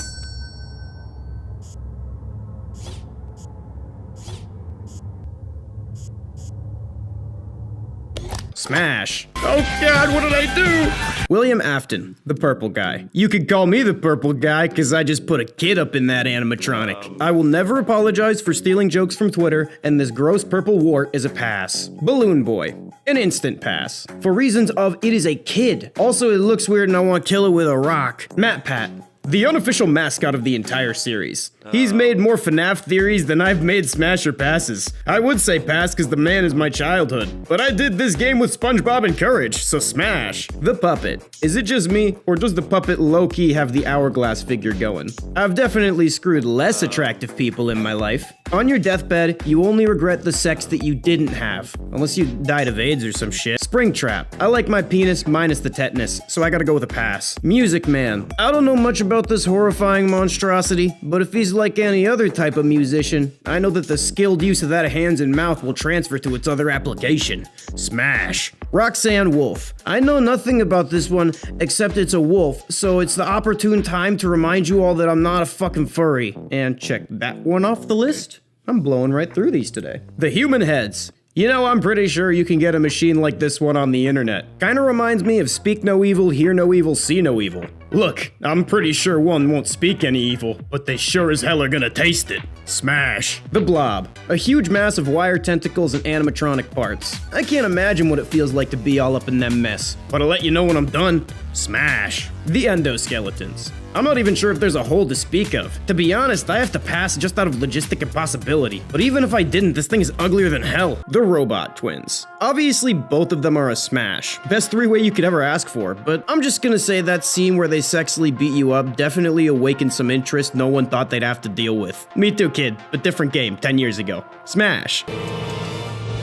Smash. Oh god, what did I do? William Afton, the purple guy. You could call me the purple guy because I just put a kid up in that animatronic. I will never apologize for stealing jokes from Twitter, and this gross purple wart is a pass. Balloon Boy. An instant pass. For reasons of it is a kid. Also, it looks weird and I want to kill it with a rock. Matt Pat. The unofficial mascot of the entire series. He's made more FNAF theories than I've made Smasher passes. I would say pass because the man is my childhood. But I did this game with SpongeBob and Courage, so smash. The puppet. Is it just me, or does the puppet low-key have the hourglass figure going? I've definitely screwed less attractive people in my life. On your deathbed, you only regret the sex that you didn't have. Unless you died of AIDS or some shit. Springtrap. I like my penis minus the tetanus, so I gotta go with a pass. Music Man. I don't know much about this horrifying monstrosity, but if he's like any other type of musician, I know that the skilled use of that hands and mouth will transfer to its other application. Smash. Roxanne Wolf. I know nothing about this one, except it's a wolf, so it's the opportune time to remind you all that I'm not a fucking furry. And check that one off the list. I'm blowing right through these today. The Human Heads. You know, I'm pretty sure you can get a machine like this one on the internet. Kinda reminds me of Speak No Evil, Hear No Evil, See No Evil. Look, I'm pretty sure one won't speak any evil, but they sure as hell are gonna taste it. Smash. The Blob. A huge mass of wire tentacles and animatronic parts. I can't imagine what it feels like to be all up in them mess, but I'll let you know when I'm done. Smash. The Endoskeletons. I'm not even sure if there's a hole to speak of. To be honest, I have to pass just out of logistic impossibility. But even if I didn't, this thing is uglier than hell. The Robot Twins. Obviously, both of them are a smash. Best three-way you could ever ask for, but I'm just gonna say that scene where they sexily beat you up definitely awakened some interest no one thought they'd have to deal with. Me too, kid, but different game 10 years ago. Smash.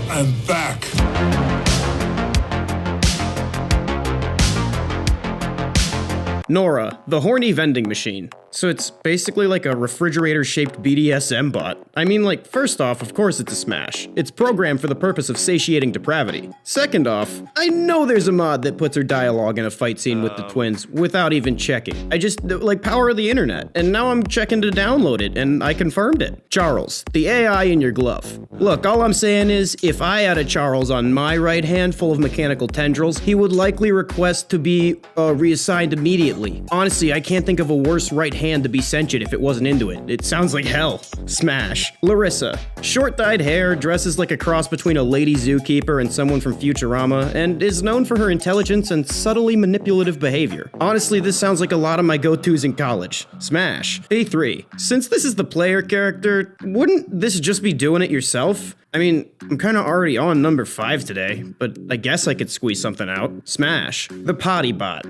And back. Nora, the horny vending machine. So it's basically like a refrigerator-shaped BDSM bot. I mean, like, first off, of course it's a smash. It's programmed for the purpose of satiating depravity. Second off, I know there's a mod that puts her dialogue in a fight scene with the twins without even checking. I just, like, power of the internet. And now I'm checking to download it, and I confirmed it. Charles, the AI in your glove. Look, all I'm saying is, if I had a Charles on my right hand full of mechanical tendrils, he would likely request to be reassigned immediately. Honestly, I can't think of a worse right hand to be sentient if it wasn't into it. It sounds like hell. Smash. Larissa. Short-dyed hair, dresses like a cross between a lady zookeeper and someone from Futurama, and is known for her intelligence and subtly manipulative behavior. Honestly, this sounds like a lot of my go-tos in college. Smash. A3. Since this is the player character, wouldn't this just be doing it yourself? I mean, I'm kinda already on number 5 today, but I guess I could squeeze something out. Smash. The potty bot.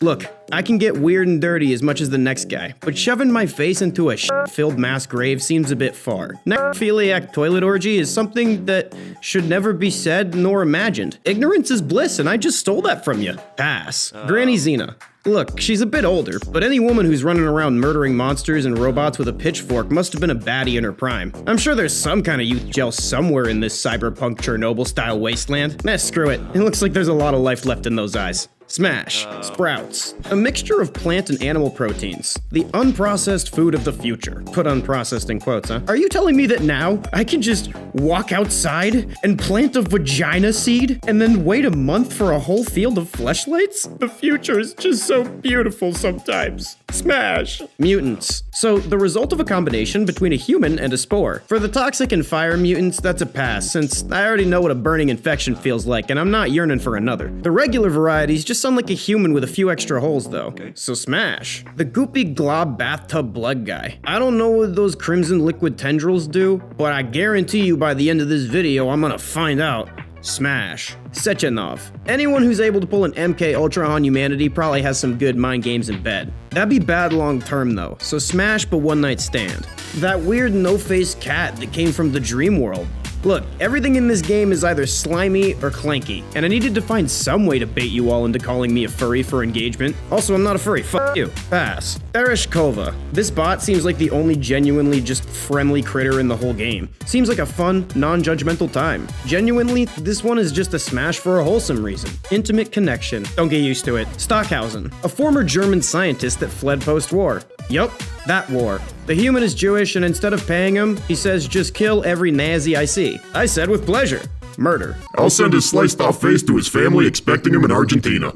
Look, I can get weird and dirty as much as the next guy, but shoving my face into a shit-filled mass grave seems a bit far. Necrophiliac toilet orgy is something that should never be said nor imagined. Ignorance is bliss, and I just stole that from you. Pass. Granny Xena. Look, she's a bit older, but any woman who's running around murdering monsters and robots with a pitchfork must have been a baddie in her prime. I'm sure there's some kind of youth gel somewhere in this cyberpunk Chernobyl-style wasteland. Nah, screw it. It looks like there's a lot of life left in those eyes. Smash. Sprouts. A mixture of plant and animal proteins. The unprocessed food of the future. Put unprocessed in quotes, huh? Are you telling me that now I can just walk outside and plant a vagina seed and then wait a month for a whole field of fleshlights? The future is just so beautiful sometimes. Smash. Mutants. So the result of a combination between a human and a spore. For the toxic and fire mutants, that's a pass, since I already know what a burning infection feels like and I'm not yearning for another. The regular varieties just sound like a human with a few extra holes though. Okay. So smash. The goopy glob bathtub blood guy. I don't know what those crimson liquid tendrils do, but I guarantee you by the end of this video I'm gonna find out. Smash. Sechenov. Anyone who's able to pull an MK Ultra on humanity probably has some good mind games in bed. That'd be bad long term though, so smash but one night stand. That weird no-face cat that came from the dream world. Look, everything in this game is either slimy or clanky, and I needed to find some way to bait you all into calling me a furry for engagement. Also, I'm not a furry, fuck you. Pass. Ereshkova. This bot seems like the only genuinely just friendly critter in the whole game. Seems like a fun, non-judgmental time. Genuinely, this one is just a smash for a wholesome reason. Intimate connection. Don't get used to it. Stockhausen. A former German scientist that fled post-war. Yup, that war. The human is Jewish, and instead of paying him, he says just kill every Nazi I see. I said with pleasure. Murder. I'll send his sliced off face to his family expecting him in Argentina.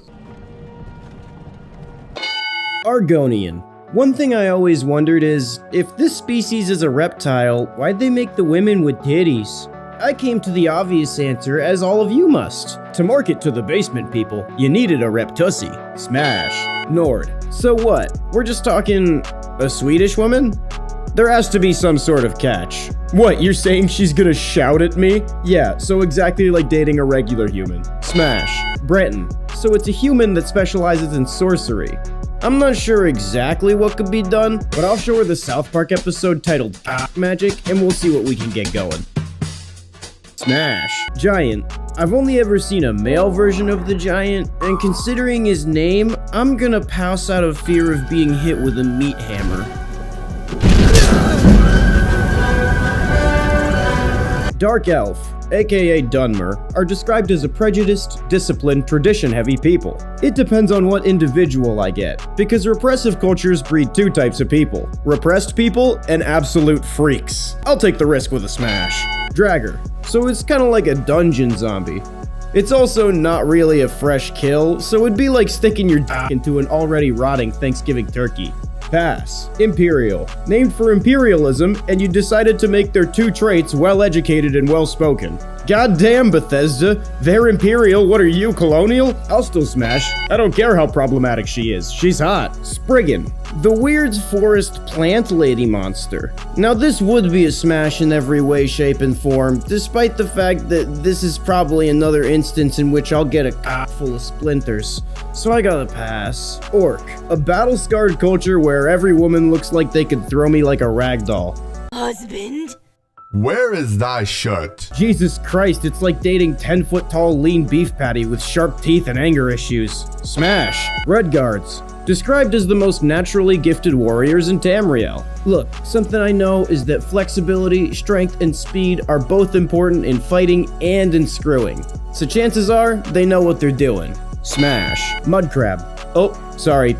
Argonian. One thing I always wondered is, if this species is a reptile, why'd they make the women with titties? I came to the obvious answer, as all of you must. To market to the basement people, you needed a reptussie. Smash. Nord. So what? We're just talking a Swedish woman? There has to be some sort of catch. What, you're saying she's gonna shout at me? Yeah, so exactly like dating a regular human. Smash. Breton. So it's a human that specializes in sorcery. I'm not sure exactly what could be done, but I'll show her the South Park episode titled Magic, and we'll see what we can get going. Smash. Giant. I've only ever seen a male version of the giant, and considering his name, I'm gonna pass out of fear of being hit with a meat hammer. Dark Elf, aka Dunmer, are described as a prejudiced, disciplined, tradition-heavy people. It depends on what individual I get, because repressive cultures breed two types of people: repressed people and absolute freaks. I'll take the risk with a smash. Dragger. So it's kinda like a dungeon zombie. It's also not really a fresh kill, so it'd be like sticking your dick into an already rotting Thanksgiving turkey. Pass. Imperial. Named for imperialism, and you decided to make their two traits well-educated and well-spoken. Goddamn, Bethesda. They're imperial, what are you, colonial? I'll still smash. I don't care how problematic she is. She's hot. Spriggan. The weird forest plant lady monster. Now this would be a smash in every way, shape, and form, despite the fact that this is probably another instance in which I'll get a cock full of splinters. So I gotta pass. Orc. A battle-scarred culture where every woman looks like they could throw me like a rag doll. Husband? Where is thy shirt? Jesus Christ, it's like dating 10-foot-tall lean beef patty with sharp teeth and anger issues. Smash. Red Guards. Described as the most naturally gifted warriors in Tamriel. Look, something I know is that flexibility, strength, and speed are both important in fighting and in screwing. So chances are, they know what they're doing. Smash. Mudcrab. Oh, sorry.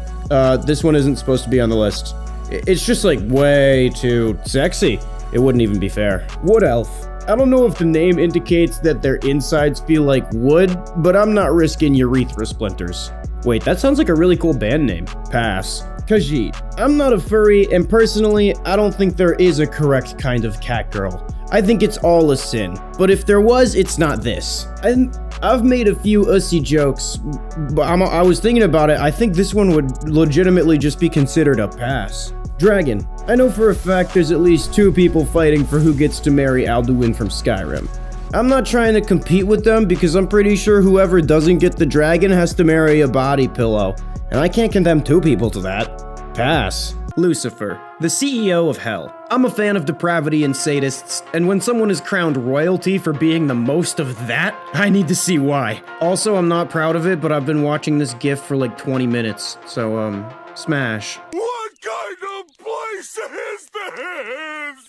This one isn't supposed to be on the list. It's just like way too sexy. It wouldn't even be fair. Wood Elf. I don't know if the name indicates that their insides feel like wood, but I'm not risking urethra splinters. Wait, that sounds like a really cool band name. Pass. Khajiit. I'm not a furry, and personally, I don't think there is a correct kind of cat girl. I think it's all a sin, but if there was, it's not this. I've made a few ussy jokes, but I was thinking about it, I think this one would legitimately just be considered a pass. Dragon. I know for a fact there's at least 2 people fighting for who gets to marry Alduin from Skyrim. I'm not trying to compete with them because I'm pretty sure whoever doesn't get the dragon has to marry a body pillow, and I can't condemn 2 people to that. Pass. Lucifer, the CEO of Hell. I'm a fan of depravity and sadists, and when someone is crowned royalty for being the most of that, I need to see why. Also, I'm not proud of it, but I've been watching this GIF for like 20 minutes, so, smash. What kind of place is this?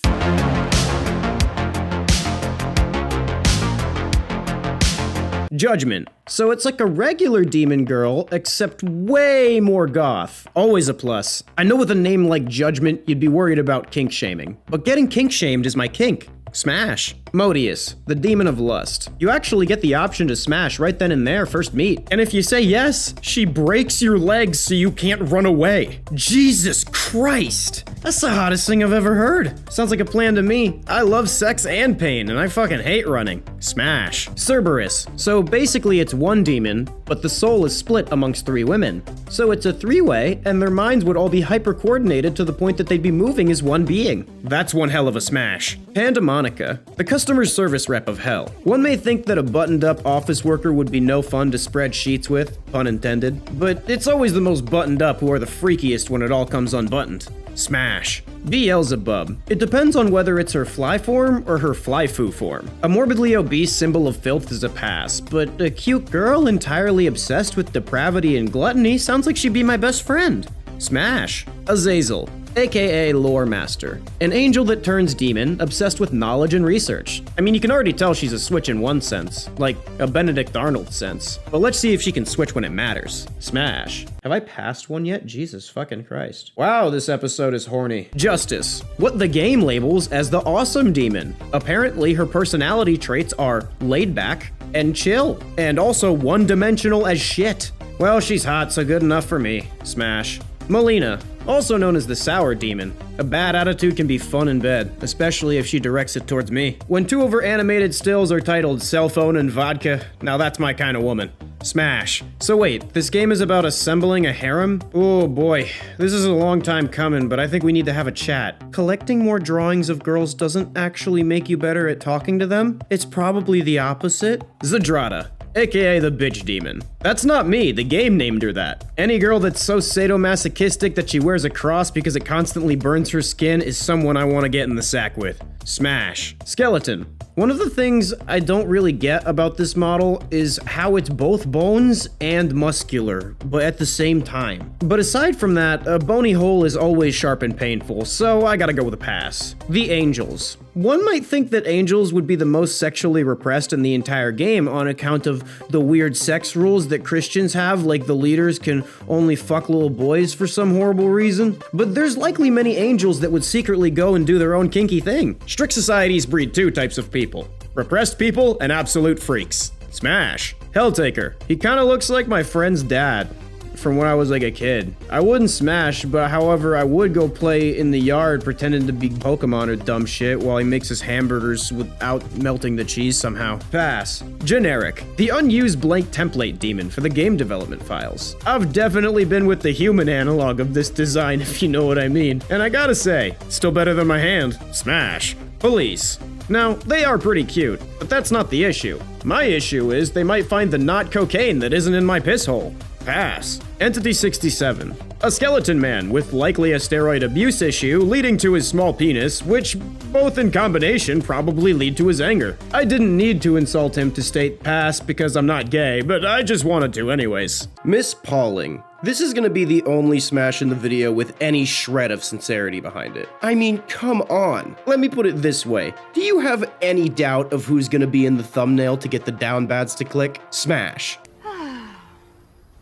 Judgment. So it's like a regular demon girl, except way more goth. Always a plus. I know with a name like Judgment, you'd be worried about kink shaming, but getting kink shamed is my kink. Smash. Modius, the demon of lust. You actually get the option to smash right then and there, first meet. And if you say yes, she breaks your legs so you can't run away. Jesus Christ. That's the hottest thing I've ever heard. Sounds like a plan to me. I love sex and pain, and I fucking hate running. Smash. Cerberus. So basically it's one demon, but the soul is split amongst 3 women. So it's a 3-way, and their minds would all be hyper-coordinated to the point that they'd be moving as one being. That's one hell of a smash. Pandemonica. The customer service rep of Hell. One may think that a buttoned-up office worker would be no fun to spread sheets with, pun intended, but it's always the most buttoned up who are the freakiest when it all comes unbuttoned. Smash. Beelzebub. It depends on whether it's her fly form or her fly-foo form. A morbidly obese symbol of filth is a pass, but a cute girl entirely obsessed with depravity and gluttony sounds like she'd be my best friend. Smash. Azazel, aka Lore Master. An angel that turns demon, obsessed with knowledge and research. I mean, you can already tell she's a switch in one sense, like a Benedict Arnold sense. But let's see if she can switch when it matters. Smash. Have I passed one yet? Jesus fucking Christ. Wow, this episode is horny. Justice. What the game labels as the awesome demon. Apparently, her personality traits are laid back and chill, and also one-dimensional as shit. Well, she's hot, so good enough for me. Smash. Melina, also known as the Sour Demon. A bad attitude can be fun in bed, especially if she directs it towards me. When 2 of her animated stills are titled Cell Phone and Vodka, now that's my kind of woman. Smash. So wait, this game is about assembling a harem? Oh boy, this is a long time coming, but I think we need to have a chat. Collecting more drawings of girls doesn't actually make you better at talking to them. It's probably the opposite. Zadrata, aka the bitch demon. That's not me, the game named her that. Any girl that's so sadomasochistic that she wears a cross because it constantly burns her skin is someone I want to get in the sack with. Smash. Skeleton. One of the things I don't really get about this model is how it's both bones and muscular, but at the same time. But aside from that, a bony hole is always sharp and painful, so I gotta go with a pass. The Angels. One might think that angels would be the most sexually repressed in the entire game on account of the weird sex rules that Christians have, like the leaders can only fuck little boys for some horrible reason. But there's likely many angels that would secretly go and do their own kinky thing. Strict societies breed 2 types of people. Repressed people and absolute freaks. Smash. Helltaker. He kinda looks like my friend's dad from when I was like a kid. I wouldn't smash, but however, I would go play in the yard pretending to be Pokemon or dumb shit while he makes his hamburgers without melting the cheese somehow. Pass. Generic. The unused blank template demon for the game development files. I've definitely been with the human analog of this design, if you know what I mean. And I gotta say, still better than my hand. Smash. Police. Now, they are pretty cute, but that's not the issue. My issue is they might find the not cocaine that isn't in my piss hole. Pass. Entity 67. A skeleton man with likely a steroid abuse issue leading to his small penis, which both in combination probably lead to his anger. I didn't need to insult him to state pass because I'm not gay, but I just wanted to anyways. Miss Pauling. This is gonna be the only smash in the video with any shred of sincerity behind it. I mean, come on. Let me put it this way. Do you have any doubt of who's gonna be in the thumbnail to get the down bads to click? Smash.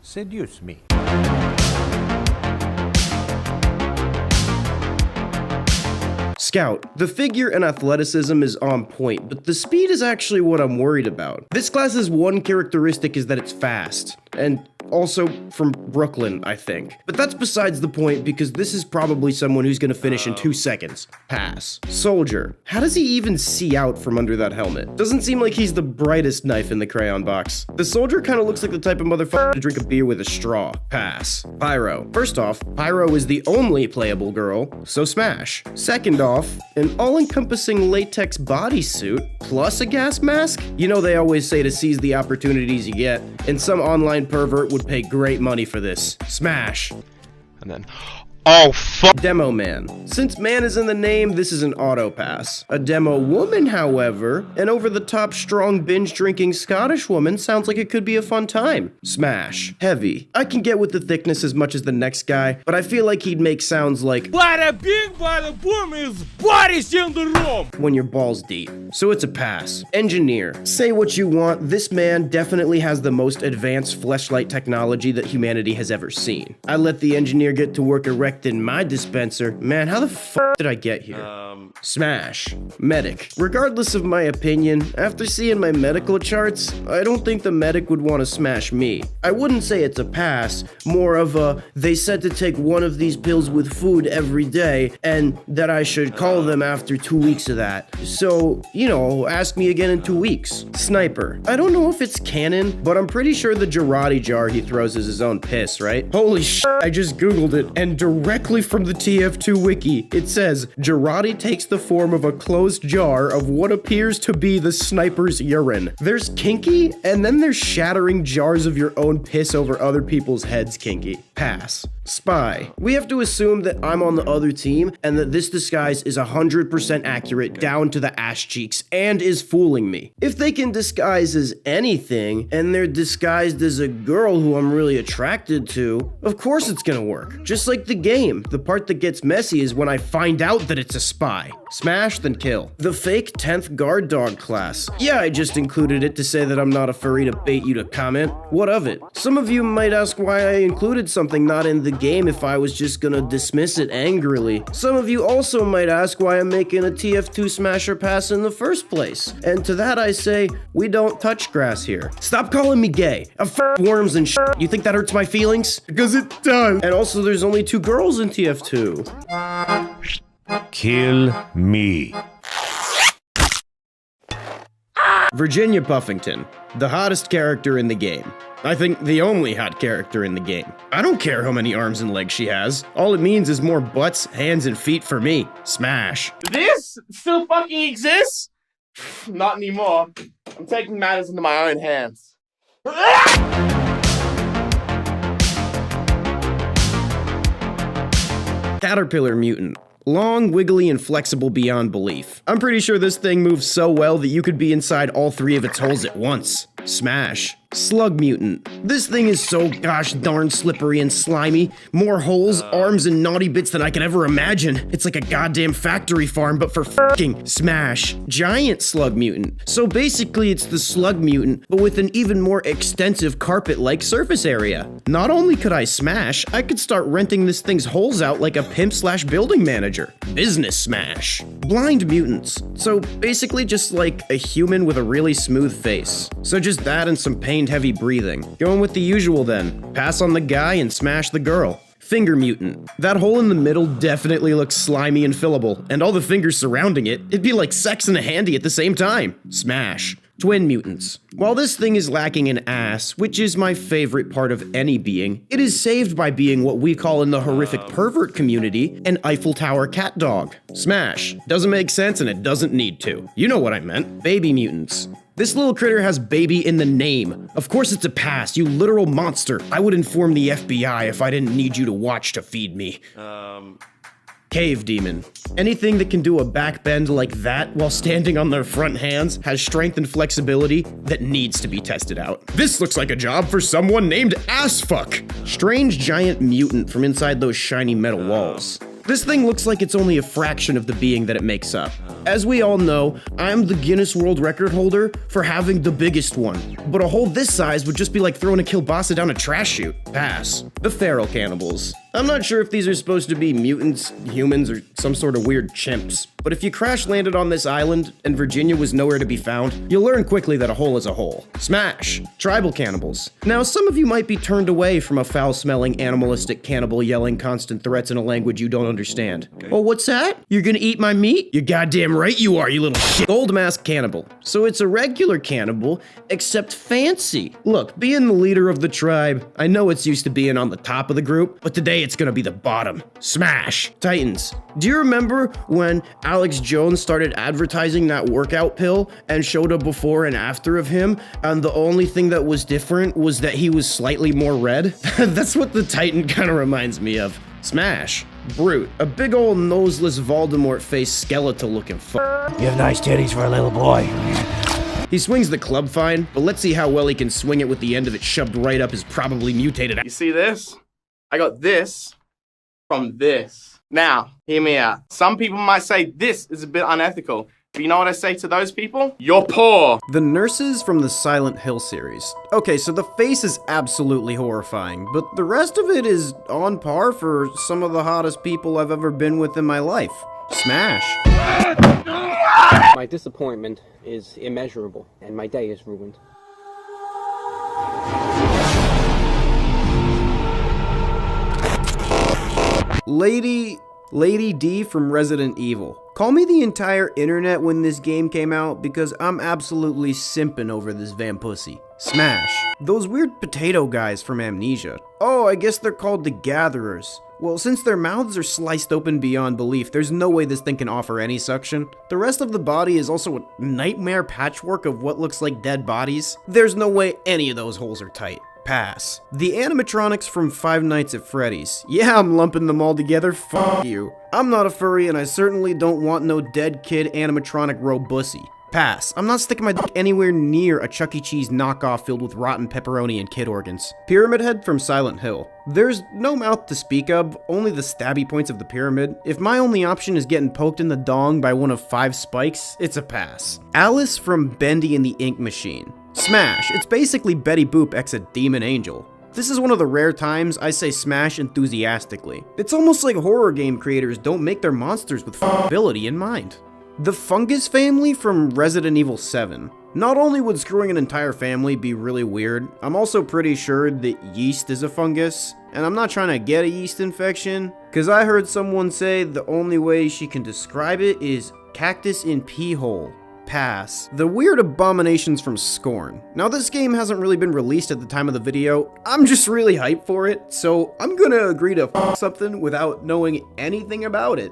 Seduce me. Scout. The figure and athleticism is on point, but the speed is actually what I'm worried about. This class's one characteristic is that it's fast, and Also from Brooklyn, I think. But that's besides the point because this is probably someone who's gonna finish in 2 seconds. Pass. Soldier. How does he even see out from under that helmet? Doesn't seem like he's the brightest knife in the crayon box. The soldier kind of looks like the type of motherfucker to drink a beer with a straw. Pass. Pyro. First off, Pyro is the only playable girl, so smash. Second off, an all-encompassing latex bodysuit plus a gas mask? You know they always say to seize the opportunities you get, and some online pervert would pay great money for this. Smash. And then, oh fuck. Demo man. Since man is in the name, this is an auto pass. A demo woman, however, an over-the-top strong binge-drinking Scottish woman sounds like it could be a fun time. Smash. Heavy. I can get with the thickness as much as the next guy, but I feel like he'd make sounds like Bada bing, bada boom, is bodies in the room! when your balls deep. So it's a pass. Engineer. Say what you want, this man definitely has the most advanced fleshlight technology that humanity has ever seen. I let the engineer get to work erecting my dispenser. Man, how the fuck did I get here? Smash. Medic. Regardless of my opinion, after seeing my medical charts, I don't think the medic would want to smash me. I wouldn't say it's a pass, more of a, they said to take one of these pills with food every day, and that I should call them after 2 weeks of that. So, you know, ask me again in 2 weeks. Sniper. I don't know if it's canon, but I'm pretty sure the Girardi jar he throws is his own piss, right? Holy shit, I just googled it, and directly from the TF2 wiki, it says, Girardi takes the form of a closed jar of what appears to be the sniper's urine. There's kinky, and then there's shattering jars of your own piss over other people's heads kinky. Pass. Spy. We have to assume that I'm on the other team and that this disguise is 100% accurate down to the ass cheeks and is fooling me. If they can disguise as anything and they're disguised as a girl who I'm really attracted to, of course it's gonna work. Just like the game, the part that gets messy is when I find out that it's a spy. Smash, then kill. The fake 10th guard dog class. Yeah, I just included it to say that I'm not a furry to bait you to comment. What of it? Some of you might ask why I included something not in the game if I was just gonna dismiss it angrily. Some of you also might ask why I'm making a TF2 smasher pass in the first place. And to that I say, we don't touch grass here. Stop calling me gay. I've f***ed worms and shit. You think that hurts my feelings? Because it does. And also there's only 2 girls in TF2. Kill me. Virginia Puffington, the hottest character in the game. I think the only hot character in the game. I don't care how many arms and legs she has. All it means is more butts, hands, and feet for me. Smash. This still fucking exists? Not anymore. I'm taking matters into my own hands. Caterpillar mutant. Long, wiggly, and flexible beyond belief. I'm pretty sure this thing moves so well that you could be inside all 3 of its holes at once. Smash. Slug mutant. This thing is so gosh darn slippery and slimy. More holes, arms, and naughty bits than I could ever imagine. It's like a goddamn factory farm, but for fucking smash. Giant slug mutant. So basically it's the slug mutant, but with an even more extensive carpet-like surface area. Not only could I smash, I could start renting this thing's holes out like a pimp/building manager. Business smash. Blind mutants. So basically just like a human with a really smooth face. So just that and some pain-heavy breathing. Going with the usual then. Pass on the guy and smash the girl. Finger mutant. That hole in the middle definitely looks slimy and fillable, and all the fingers surrounding it, it'd be like sex and a handy at the same time. Smash. Twin mutants. While this thing is lacking an ass, which is my favorite part of any being, it is saved by being what we call in the horrific pervert community, an Eiffel Tower cat dog. Smash. Doesn't make sense and it doesn't need to. You know what I meant. Baby mutants. This little critter has baby in the name. Of course it's a pass, you literal monster. I would inform the FBI if I didn't need you to watch to feed me. Cave demon. Anything that can do a back bend like that while standing on their front hands has strength and flexibility that needs to be tested out. This looks like a job for someone named Assfuck. Strange giant mutant from inside those shiny metal walls. This thing looks like it's only a fraction of the being that it makes up. As we all know, I'm the Guinness World Record holder for having the biggest one. But a hole this size would just be like throwing a kielbasa down a trash chute. Pass. The feral cannibals. I'm not sure if these are supposed to be mutants, humans, or some sort of weird chimps. But if you crash landed on this island and Virginia was nowhere to be found, you'll learn quickly that a hole is a hole. Smash. Tribal cannibals. Now, some of you might be turned away from a foul-smelling, animalistic cannibal yelling constant threats in a language you don't understand. Oh, what's that? You're gonna eat my meat? You're goddamn right you are, you little shit. Gold mask cannibal. So it's a regular cannibal, except fancy. Look, being the leader of the tribe, I know it's used to being on the top of the group, but today it's gonna be the bottom. Smash. Titans. Do you remember when Alex Jones started advertising that workout pill and showed a before and after of him, and the only thing that was different was that he was slightly more red? That's what the Titan kind of reminds me of. Smash. Brute. A big old noseless Voldemort-faced skeletal looking fuck. You have nice titties for a little boy. He swings the club fine, but let's see how well he can swing it with the end of it shoved right up his probably mutated ass. You see this? I got this from this. Now, hear me out. Some people might say this is a bit unethical. But you know what I say to those people? You're poor. The nurses from the Silent Hill series. Okay, so the face is absolutely horrifying, but the rest of it is on par for some of the hottest people I've ever been with in my life. Smash. My disappointment is immeasurable, and my day is ruined. Lady D from Resident Evil. Call me the entire internet when this game came out because I'm absolutely simping over this vampussy. Smash. Those weird potato guys from Amnesia. Oh, I guess they're called the Gatherers. Well, since their mouths are sliced open beyond belief, there's no way this thing can offer any suction. The rest of the body is also a nightmare patchwork of what looks like dead bodies. There's no way any of those holes are tight. Pass. The animatronics from Five Nights at Freddy's. Yeah, I'm lumping them all together. Fuck you. I'm not a furry and I certainly don't want no dead kid animatronic robussy. Pass. I'm not sticking my dick anywhere near a Chuck E. Cheese knockoff filled with rotten pepperoni and kid organs. Pyramid Head from Silent Hill. There's no mouth to speak of, only the stabby points of the pyramid. If my only option is getting poked in the dong by one of 5 spikes, it's a pass. Alice from Bendy and the Ink Machine. Smash. It's basically Betty Boop x a demon angel. This is one of the rare times I say smash enthusiastically. It's almost like horror game creators don't make their monsters with ability in mind. The Fungus family from Resident Evil 7. Not only would screwing an entire family be really weird, I'm also pretty sure that yeast is a fungus, and I'm not trying to get a yeast infection, cause I heard someone say the only way she can describe it is cactus in pee hole. Pass. The weird abominations from Scorn. Now this game hasn't really been released at the time of the video, I'm just really hyped for it, so I'm gonna agree to f something without knowing anything about it.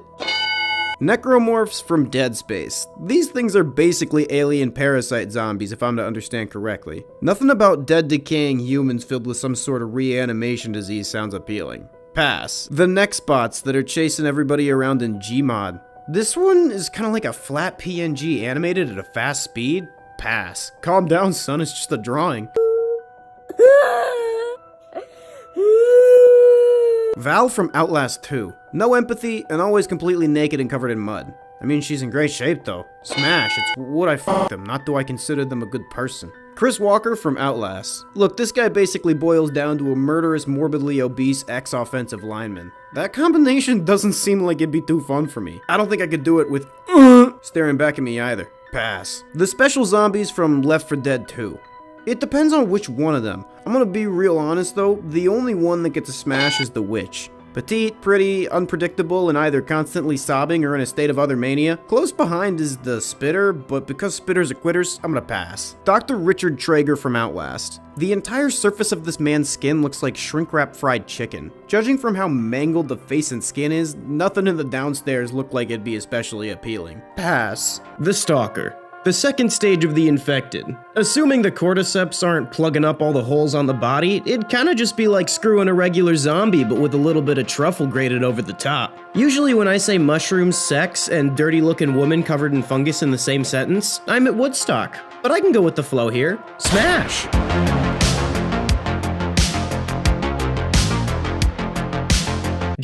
Necromorphs from Dead Space. These things are basically alien parasite zombies if I'm to understand correctly. Nothing about dead decaying humans filled with some sort of reanimation disease sounds appealing. Pass. The Nextbots that are chasing everybody around in Gmod. This one is kind of like a flat PNG animated at a fast speed. Pass. Calm down, son, it's just a drawing. Val from Outlast 2. No empathy and always completely naked and covered in mud. I mean, she's in great shape though. Smash, it's would I fuck them, not do I consider them a good person. Chris Walker from Outlast. Look, this guy basically boils down to a murderous, morbidly obese ex-offensive lineman. That combination doesn't seem like it'd be too fun for me. I don't think I could do it with staring back at me either. Pass. The special zombies from Left 4 Dead 2. It depends on which one of them. I'm gonna be real honest though, the only one that gets a smash is the witch. Petite, pretty, unpredictable, and either constantly sobbing or in a state of other mania. Close behind is the Spitter, but because Spitters are quitters, I'm gonna pass. Dr. Richard Traeger from Outlast. The entire surface of this man's skin looks like shrink-wrapped fried chicken. Judging from how mangled the face and skin is, nothing in the downstairs looked like it'd be especially appealing. Pass. The Stalker. The second stage of the infected. Assuming the cordyceps aren't plugging up all the holes on the body, it'd kinda just be like screwing a regular zombie but with a little bit of truffle grated over the top. Usually when I say mushrooms, sex, and dirty looking woman covered in fungus in the same sentence, I'm at Woodstock. But I can go with the flow here. Smash!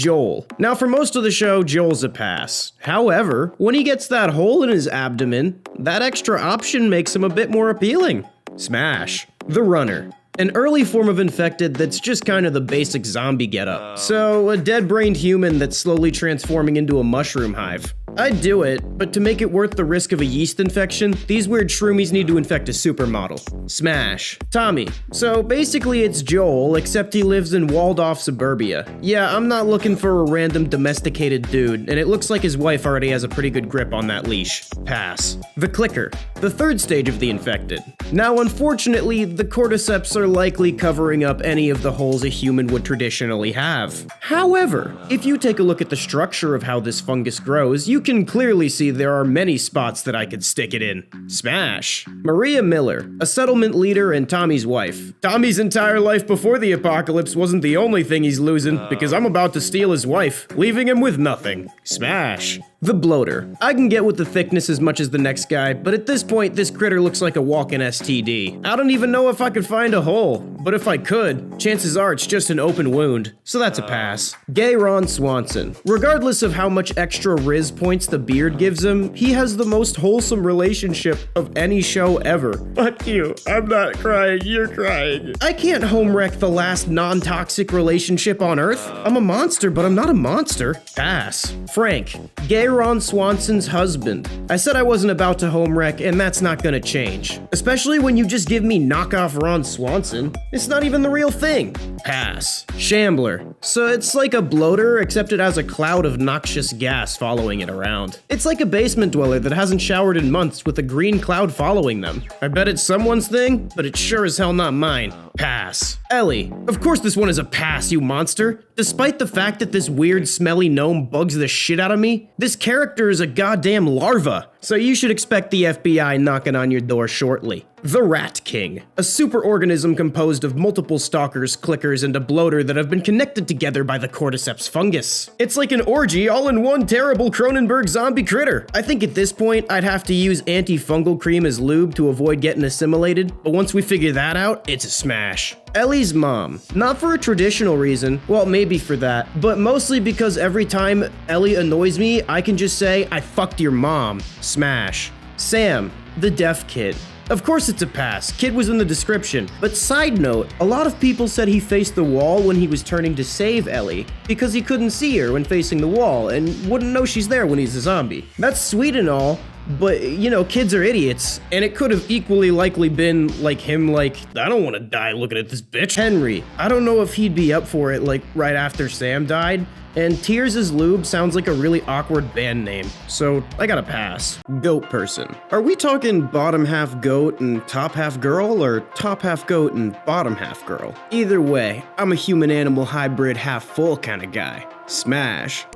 Joel. Now for most of the show, Joel's a pass. However, when he gets that hole in his abdomen, that extra option makes him a bit more appealing. Smash. The Runner. An early form of infected that's just kind of the basic zombie getup. So, a dead-brained human that's slowly transforming into a mushroom hive. I'd do it, but to make it worth the risk of a yeast infection, these weird shroomies need to infect a supermodel. Smash. Tommy. So basically it's Joel, except he lives in walled-off suburbia. Yeah, I'm not looking for a random domesticated dude, and it looks like his wife already has a pretty good grip on that leash. Pass. The Clicker. The third stage of the infected. Now, unfortunately, the cordyceps are likely covering up any of the holes a human would traditionally have. However, if you take a look at the structure of how this fungus grows, you can clearly see there are many spots that I could stick it in. Smash. Maria Miller, a settlement leader and Tommy's wife. Tommy's entire life before the apocalypse wasn't the only thing he's losing, because I'm about to steal his wife, leaving him with nothing. Smash. The Bloater. I can get with the thickness as much as the next guy, but at this point, this critter looks like a walking STD. I don't even know if I could find a hole, but if I could, chances are it's just an open wound, so that's a pass. Gay Ron Swanson. Regardless of how much extra Riz points the beard gives him, he has the most wholesome relationship of any show ever. Fuck you. I'm not crying. You're crying. I can't home wreck the last non-toxic relationship on Earth. I'm a monster, but I'm not a monster. Pass. Frank. Gay Ron Swanson's husband. I said I wasn't about to home wreck, and that's not gonna change. Especially when you just give me knockoff Ron Swanson. It's not even the real thing. Pass. Shambler. So it's like a bloater, except it has a cloud of noxious gas following it around. It's like a basement dweller that hasn't showered in months with a green cloud following them. I bet it's someone's thing, but it's sure as hell not mine. Pass. Ellie. Of course this one is a pass, you monster. Despite the fact that this weird smelly gnome bugs the shit out of me, this character is a goddamn larva, so you should expect the FBI knocking on your door shortly. The Rat King. A superorganism composed of multiple stalkers, clickers, and a bloater that have been connected together by the cordyceps fungus. It's like an orgy all in one terrible Cronenberg zombie critter. I think at this point, I'd have to use antifungal cream as lube to avoid getting assimilated, but once we figure that out, it's a smash. Ellie's mom. Not for a traditional reason, well maybe for that, but mostly because every time Ellie annoys me, I can just say, I fucked your mom. Smash. Sam. The deaf kid. Of course it's a pass, kid was in the description, but side note, a lot of people said he faced the wall when he was turning to save Ellie, because he couldn't see her when facing the wall, and wouldn't know she's there when he's a zombie. That's sweet and all, but, you know, kids are idiots, and it could have equally likely been like him like, I don't want to die looking at this bitch. Henry. I don't know if he'd be up for it like right after Sam died, and Tears is Lube sounds like a really awkward band name, so I gotta pass. Goat person. Are we talking bottom half goat and top half girl, or top half goat and bottom half girl? Either way, I'm a human-animal hybrid half full kind of guy. Smash.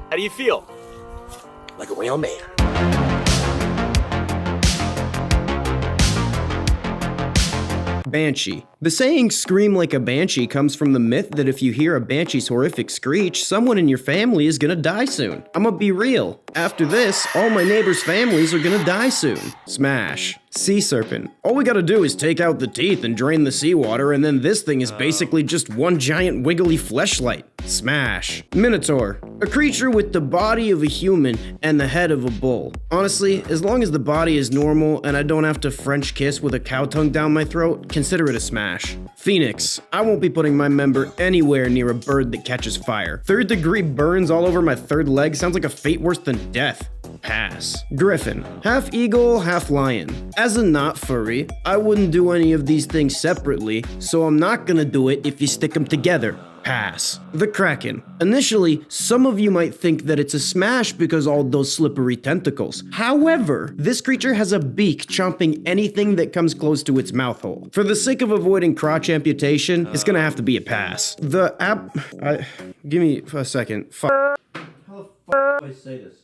How do you feel? Like a real man. Banshee. The saying scream like a banshee comes from the myth that if you hear a banshee's horrific screech, someone in your family is gonna die soon. I'ma be real. After this, all my neighbors' families are gonna die soon. Smash. Sea serpent. All we gotta do is take out the teeth and drain the seawater, and then this thing is basically just one giant wiggly fleshlight. Smash. Minotaur. A creature with the body of a human and the head of a bull. Honestly, as long as the body is normal and I don't have to French kiss with a cow tongue down my throat, consider it a smash. Phoenix. I won't be putting my member anywhere near a bird that catches fire. 3rd degree burns all over my 3rd leg sounds like a fate worse than death. Pass. Griffin. Half eagle, half lion. As a not furry, I wouldn't do any of these things separately, so I'm not gonna do it if you stick them together. Pass. The Kraken. Initially, some of you might think that it's a smash because all those slippery tentacles. However, this creature has a beak chomping anything that comes close to its mouth hole. For the sake of avoiding crotch amputation, it's gonna have to be a pass. The give me a second. How the fuck do I say this?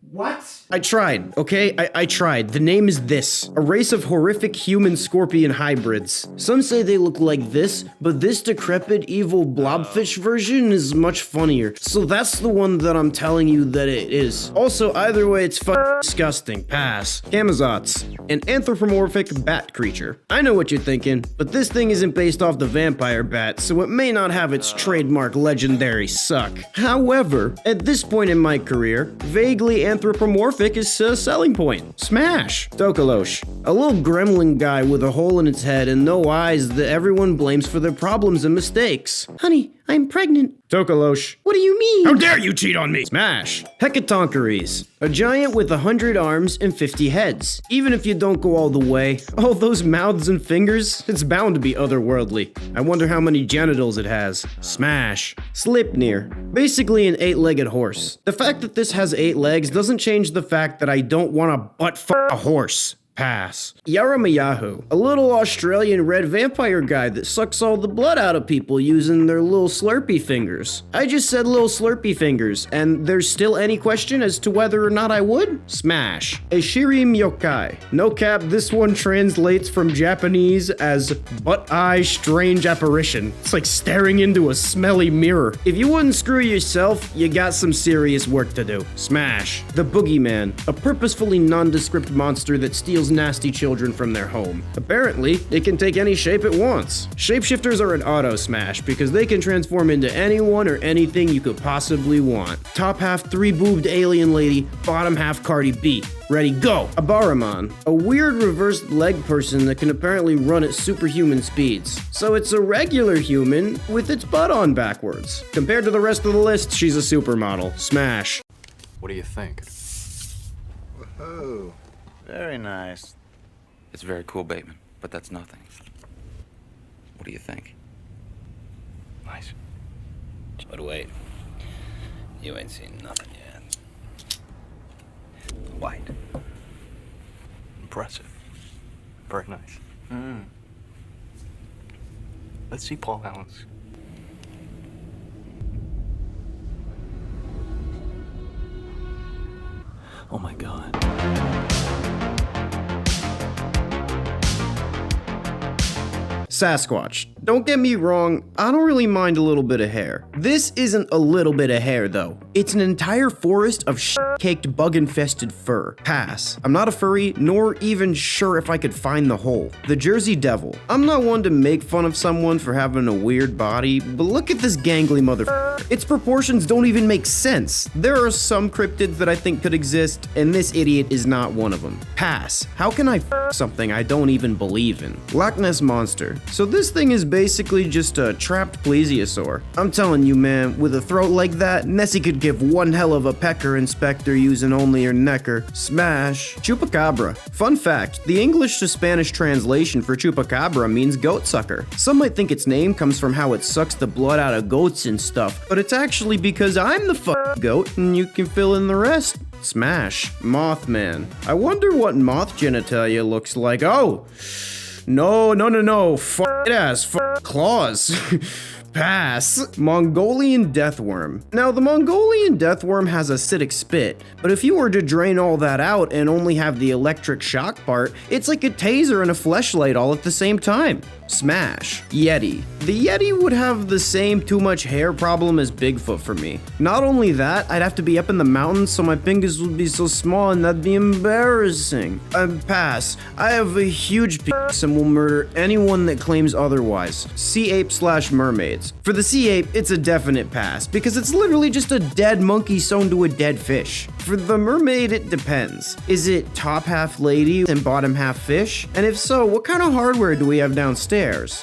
What? I tried, okay? I tried. The name is this. A race of horrific human-scorpion hybrids. Some say they look like this, but this decrepit, evil blobfish version is much funnier. So that's the one that I'm telling you that it is. Also, either way, it's disgusting. Pass. Camazotz. An anthropomorphic bat creature. I know what you're thinking, but this thing isn't based off the vampire bat, so it may not have its trademark legendary suck. However, at this point in my career, vaguely anthropomorphic is a selling point. Smash! Tokalosh. A little gremlin guy with a hole in its head and no eyes that everyone blames for their problems and mistakes. Honey, I'm pregnant. Tokalosh. What do you mean? How dare you cheat on me? Smash. Hecatoncheires. A giant with 100 arms and 50 heads. Even if you don't go all the way, all those mouths and fingers, it's bound to be otherworldly. I wonder how many genitals it has. Smash. Sleipnir. Basically an 8-legged horse. The fact that this has 8 legs doesn't change the fact that I don't want to butt-fuck a horse. Pass. Yaramayahu, a little Australian red vampire guy that sucks all the blood out of people using their little slurpy fingers. I just said little slurpy fingers, and there's still any question as to whether or not I would? Smash. A Shirim Yokai. No cap, this one translates from Japanese as butt-eye strange apparition. It's like staring into a smelly mirror. If you wouldn't screw yourself, you got some serious work to do. Smash. The Boogeyman, a purposefully nondescript monster that steals nasty children from their home. Apparently, it can take any shape it wants. Shapeshifters are an auto smash because they can transform into anyone or anything you could possibly want. Top half 3-boobed alien lady, bottom half Cardi B. Ready, go! A Baraman, a weird reversed leg person that can apparently run at superhuman speeds. So it's a regular human with its butt on backwards. Compared to the rest of the list, she's a supermodel. Smash. What do you think? Whoa. Very nice. It's very cool, Bateman, but that's nothing. What do you think? Nice. But wait, you ain't seen nothing yet. White. Impressive. Very nice. Let's see Paul Allen's. Oh my God. Sasquatch. Don't get me wrong, I don't really mind a little bit of hair. This isn't a little bit of hair though. It's an entire forest of shit-caked bug-infested fur. Pass. I'm not a furry, nor even sure if I could find the hole. The Jersey Devil. I'm not one to make fun of someone for having a weird body, but look at this gangly motherfucker. Its proportions don't even make sense. There are some cryptids that I think could exist, and this idiot is not one of them. Pass. How can I something I don't even believe in? Loch Ness Monster. So this thing is basically just a trapped plesiosaur. I'm telling you, man, with a throat like that, Nessie could give one hell of a pecker inspector using only her necker. Smash. Chupacabra. Fun fact, the English to Spanish translation for chupacabra means goat sucker. Some might think its name comes from how it sucks the blood out of goats and stuff, but it's actually because I'm the goat and you can fill in the rest. Smash. Mothman. I wonder what moth genitalia looks like. Oh! No. Ass, claws. Pass. Mongolian deathworm. Now, the Mongolian deathworm has acidic spit, but if you were to drain all that out and only have the electric shock part, it's like a taser and a fleshlight all at the same time. Smash. Yeti. The Yeti would have the same too much hair problem as Bigfoot for me. Not only that, I'd have to be up in the mountains so my fingers would be so small and that'd be embarrassing. Pass. I have a huge penis and will murder anyone that claims otherwise. Sea ape / mermaids. For the sea ape, it's a definite pass because it's literally just a dead monkey sewn to a dead fish. For the mermaid, it depends. Is it top half lady and bottom half fish? And if so, what kind of hardware do we have downstairs?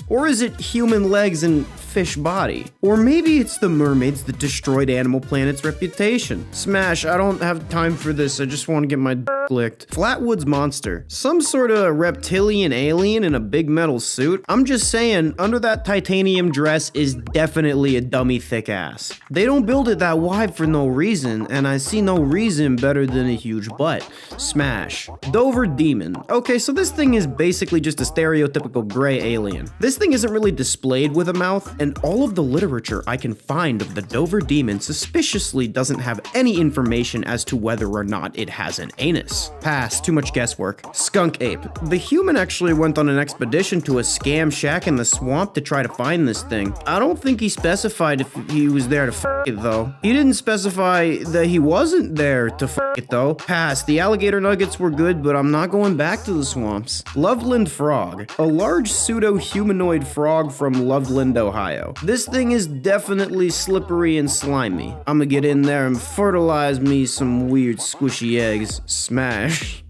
Or is it human legs and fish body? Or maybe it's the mermaids that destroyed Animal Planet's reputation. Smash, I don't have time for this, I just want to get my licked. Flatwoods Monster. Some sort of reptilian alien in a big metal suit? I'm just saying, under that titanium dress is definitely a dummy thick ass. They don't build it that wide for no reason, and I see no reason reason better than a huge butt. Smash. Dover Demon. Okay, so this thing is basically just a stereotypical gray alien. This thing isn't really displayed with a mouth, and all of the literature I can find of the Dover Demon suspiciously doesn't have any information as to whether or not it has an anus. Pass, too much guesswork. Skunk Ape. The human actually went on an expedition to a scam shack in the swamp to try to find this thing. I don't think he specified if he was there to f it though. He didn't specify that he wasn't there to f it though. Pass, the alligator nuggets were good, but I'm not going back to the swamps. Loveland Frog. A large pseudo-humanoid frog from Loveland, Ohio. This thing is definitely slippery and slimy. I'ma get in there and fertilize me some weird squishy eggs. Smash.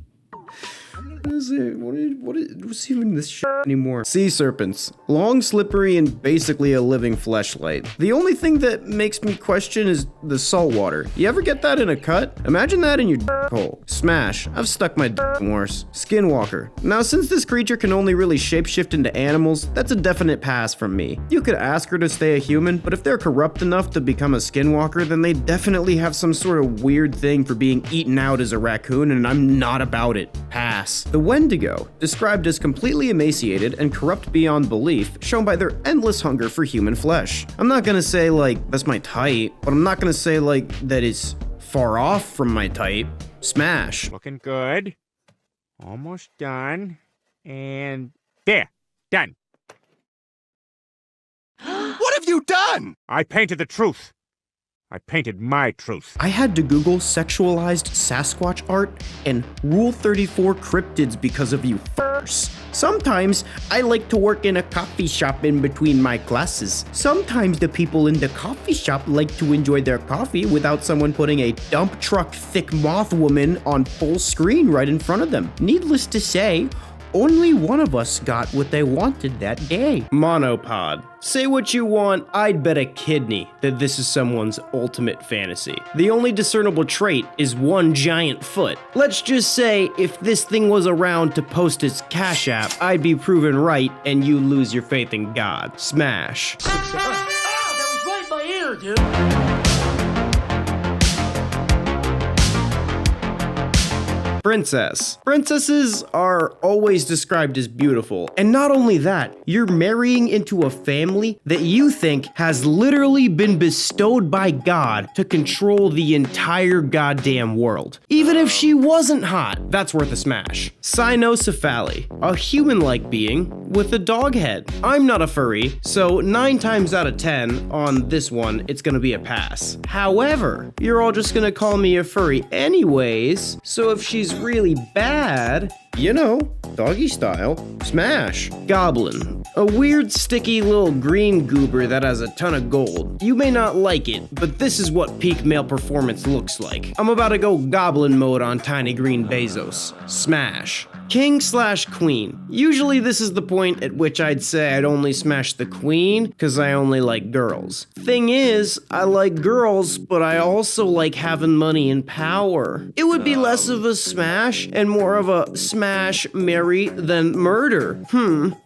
What is it? What's even this shit anymore? Sea serpents. Long, slippery, and basically a living fleshlight. The only thing that makes me question is the salt water. You ever get that in a cut? Imagine that in your hole. Smash. I've stuck my worse. Skinwalker. Now, since this creature can only really shapeshift into animals, that's a definite pass from me. You could ask her to stay a human, but if they're corrupt enough to become a skinwalker, then they definitely have some sort of weird thing for being eaten out as a raccoon, and I'm not about it. Pass. The Wendigo, described as completely emaciated and corrupt beyond belief, shown by their endless hunger for human flesh. I'm not gonna say, like, that's my type, but I'm not gonna say, like, that it's far off from my type. Smash. Looking good. Almost done. And there. Done. What have you done? I painted the truth. I painted my truth. I had to Google sexualized Sasquatch art and Rule 34 cryptids because of you f***ers. Sometimes I like to work in a coffee shop in between my classes. Sometimes the people in the coffee shop like to enjoy their coffee without someone putting a dump truck thick moth woman on full screen right in front of them. Needless to say, only one of us got what they wanted that day. Monopod. Say what you want, I'd bet a kidney that this is someone's ultimate fantasy. The only discernible trait is one giant foot. Let's just say if this thing was around to post its Cash App, I'd be proven right and you lose your faith in God. Smash. That was right in my ear, dude. Princess. Princesses are always described as beautiful. And not only that, you're marrying into a family that you think has literally been bestowed by God to control the entire goddamn world. Even if she wasn't hot, that's worth a smash. Cynocephaly. A human-like being with a dog head. I'm not a furry, so 9 times out of 10 on this one, it's gonna be a pass. However, you're all just gonna call me a furry anyways, so if she's really bad, you know, doggy style, smash. Goblin. A weird sticky little green goober that has a ton of gold. You may not like it, but this is what peak male performance looks like. I'm about to go goblin mode on tiny green Bezos. Smash. King/queen. Usually this is the point at which I'd say I'd only smash the queen because I only like girls. Thing is, I like girls, but I also like having money and power. It would be less of a smash and more of a smash, marry, than murder.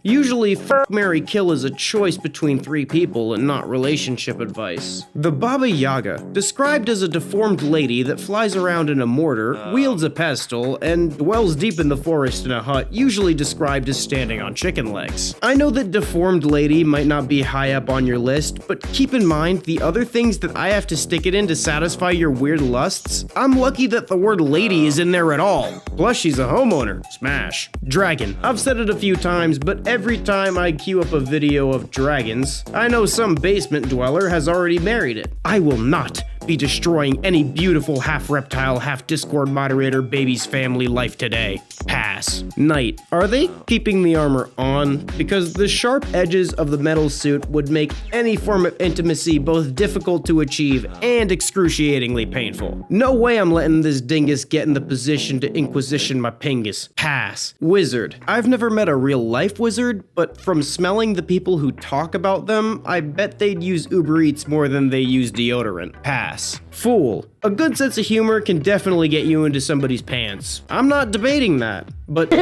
Usually fuck, marry, kill is a choice between 3 people and not relationship advice. The Baba Yaga, described as a deformed lady that flies around in a mortar, wields a pestle, and dwells deep in the forest in a hut, usually described as standing on chicken legs. I know that deformed lady might not be high up on your list, but keep in mind the other things that I have to stick it in to satisfy your weird lusts. I'm lucky that the word lady is in there at all. Plus she's a homeowner. Smash. Dragon. I've said it a few times, but every time I queue up a video of dragons, I know some basement dweller has already married it. I will not be destroying any beautiful half-reptile, half-Discord moderator baby's family life today. Pass. Knight. Are they keeping the armor on? Because the sharp edges of the metal suit would make any form of intimacy both difficult to achieve and excruciatingly painful. No way I'm letting this dingus get in the position to inquisition my pingus. Pass. Wizard. I've never met a real-life wizard, but from smelling the people who talk about them, I bet they'd use Uber Eats more than they use deodorant. Pass. Fool. A good sense of humor can definitely get you into somebody's pants. I'm not debating that, but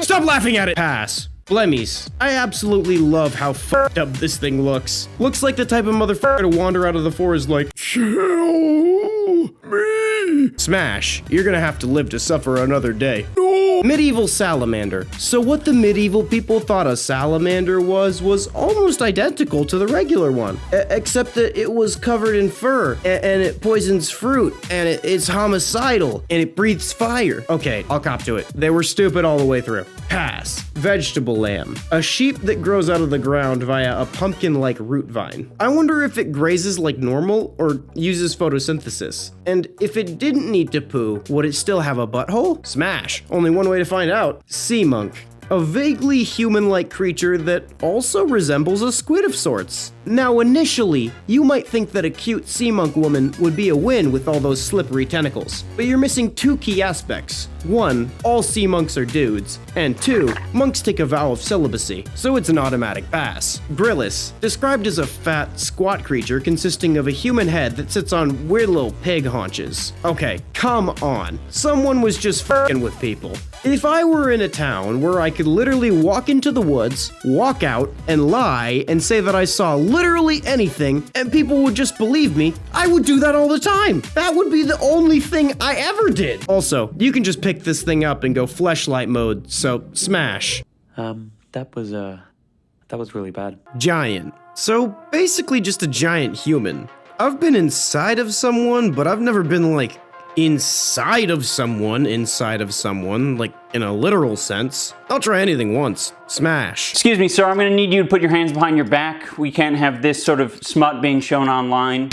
stop laughing at it. Pass. Blemmies. I absolutely love how f***ed up this thing looks. Looks like the type of motherfucker to wander out of the forest like, "Kill me." Smash. You're gonna have to live to suffer another day. Medieval salamander. So what the medieval people thought a salamander was almost identical to the regular one, except that it was covered in fur, and it poisons fruit, and it's homicidal, and it breathes fire. Okay, I'll cop to it. They were stupid all the way through. Pass. Vegetable lamb. A sheep that grows out of the ground via a pumpkin-like root vine. I wonder if it grazes like normal or uses photosynthesis. And if it didn't need to poo, would it still have a butthole? Smash. Only one way to find out. Sea monk. A vaguely human-like creature that also resembles a squid of sorts. Now initially, you might think that a cute sea monk woman would be a win with all those slippery tentacles, but you're missing two key aspects. One, all sea monks are dudes, and two, monks take a vow of celibacy, so it's an automatic pass. Brillis, described as a fat, squat creature consisting of a human head that sits on weird little pig haunches. Okay, come on. Someone was just f***ing with people. If I were in a town where I could literally walk into the woods, walk out, and lie, and say that I saw literally anything, and people would just believe me, I would do that all the time. That would be the only thing I ever did. Also, you can just pick this thing up and go fleshlight mode, so smash. That was really bad. Giant. So basically just a giant human. I've been inside of someone, but I've never been like inside of someone, like in a literal sense. I'll try anything once. Smash. Excuse me, sir, I'm gonna need you to put your hands behind your back. We can't have this sort of smut being shown online.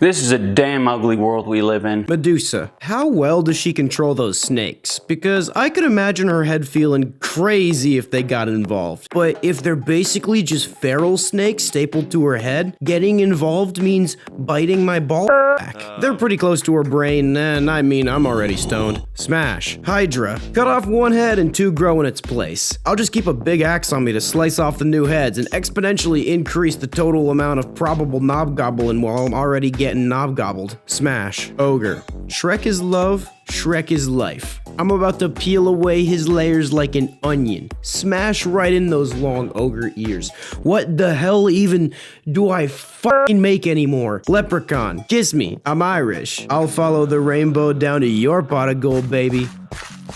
This is a damn ugly world we live in. Medusa. How well does she control those snakes? Because I could imagine her head feeling crazy if they got involved. But if they're basically just feral snakes stapled to her head, getting involved means biting my ball back. They're pretty close to her brain, and I mean, I'm already stoned. Smash. Hydra. Cut off one head and two grow in its place. I'll just keep a big axe on me to slice off the new heads and exponentially increase the total amount of probable knob-gobbling while I'm already getting knob-gobbled. Smash. Ogre. Shrek is love, Shrek is life. I'm about to peel away his layers like an onion. Smash right in those long ogre ears. What the hell even do I fucking make anymore? Leprechaun. Kiss me. I'm Irish. I'll follow the rainbow down to your pot of gold, baby.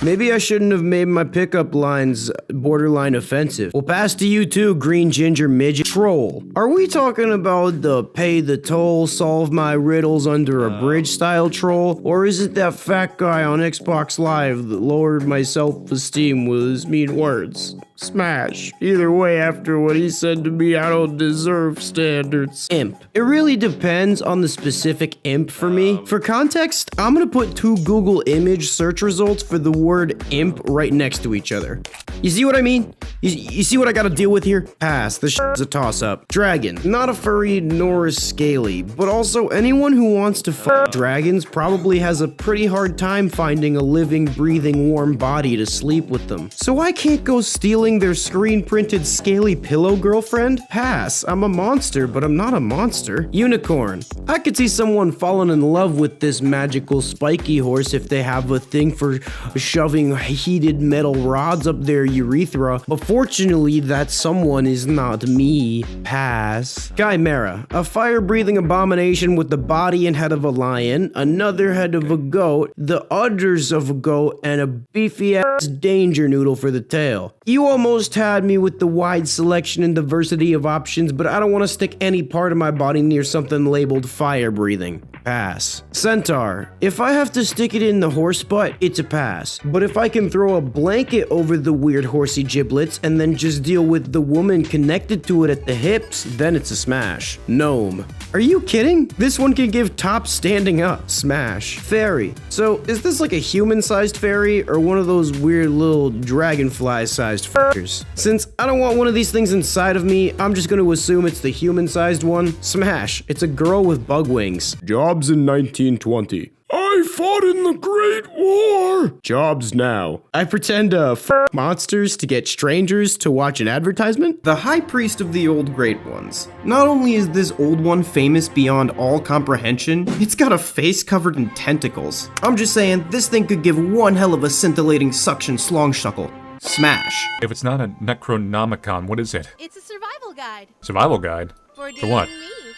Maybe I shouldn't have made my pickup lines borderline offensive. Well, pass to you too, green ginger midget troll. Are we talking about the pay the toll, solve my riddles under a bridge style troll? Or is it that fat guy on Xbox Live that lowered my self-esteem with his mean words? Smash. Either way, after what he said to me, I don't deserve standards. Imp. It really depends on the specific imp for me. For context, I'm gonna put two Google image search results for the word imp right next to each other. You see what I mean? You see what I gotta deal with here? Pass. This shit's a toss-up. Dragon. Not a furry nor a scaly, but also anyone who wants to fuck dragons probably has a pretty hard time finding a living, breathing, warm body to sleep with them. So I can't go stealing their screen-printed scaly pillow girlfriend? Pass. I'm a monster, but I'm not a monster. Unicorn. I could see someone falling in love with this magical spiky horse if they have a thing for shoving heated metal rods up their urethra, but fortunately that someone is not me. Pass. Chimera. A fire-breathing abomination with the body and head of a lion, another head of a goat, the udders of a goat, and a beefy-ass danger noodle for the tail. You almost had me with the wide selection and diversity of options, but I don't want to stick any part of my body near something labeled fire-breathing. Pass. Centaur. If I have to stick it in the horse butt, it's a pass. But if I can throw a blanket over the weird horsey giblets and then just deal with the woman connected to it at the hips, then it's a smash. Gnome. Are you kidding? This one can give top standing up. Smash. Fairy. So is this like a human-sized fairy or one of those weird little dragonfly-sized fuckers? Since I don't want one of these things inside of me, I'm just going to assume it's the human-sized one. Smash. It's a girl with bug wings. Jobs in 1920. I fought in the Great War. Jobs now. I pretend to f monsters to get strangers to watch an advertisement. The High Priest of the Old Great Ones. Not only is this old one famous beyond all comprehension, it's got a face covered in tentacles. I'm just saying, this thing could give one hell of a scintillating suction slongshuckle. Smash. If it's not a Necronomicon, what is it? It's a survival guide. Survival guide? For what? me.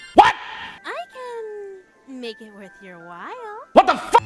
make it worth your while. What the fuck?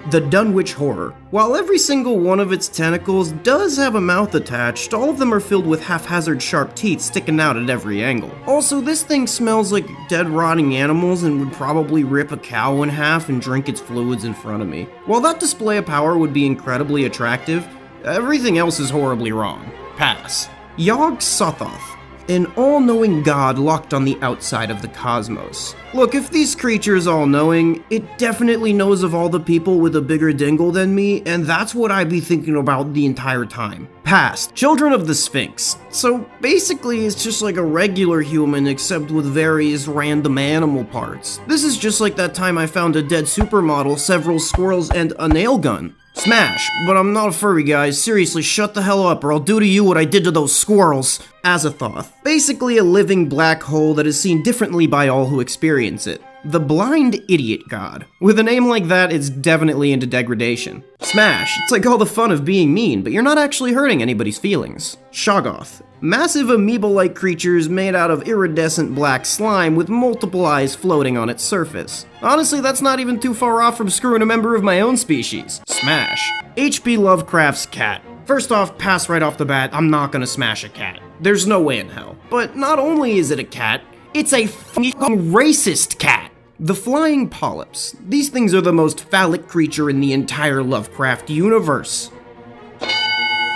The Dunwich Horror. While every single one of its tentacles does have a mouth attached, all of them are filled with haphazard sharp teeth sticking out at every angle. Also, this thing smells like dead rotting animals and would probably rip a cow in half and drink its fluids in front of me. While that display of power would be incredibly attractive, everything else is horribly wrong. Pass. Yog-Sothoth. An all-knowing god locked on the outside of the cosmos. Look, if these creatures all-knowing, it definitely knows of all the people with a bigger dingle than me, and that's what I'd be thinking about the entire time. Past. Children of the Sphinx. So basically it's just like a regular human except with various random animal parts. This is just like that time I found a dead supermodel, several squirrels, and a nail gun. Smash, but I'm not a furry, guys. Seriously, shut the hell up or I'll do to you what I did to those squirrels. Azathoth. Basically a living black hole that is seen differently by all who experience it. The Blind Idiot God. With a name like that, it's definitely into degradation. Smash. It's like all the fun of being mean, but you're not actually hurting anybody's feelings. Shoggoth. Massive amoeba-like creatures made out of iridescent black slime with multiple eyes floating on its surface. Honestly, that's not even too far off from screwing a member of my own species. Smash. H.P. Lovecraft's cat. First off, pass right off the bat, I'm not gonna smash a cat. There's no way in hell. But not only is it a cat, it's a fucking racist cat. The Flying Polyps. These things are the most phallic creature in the entire Lovecraft universe.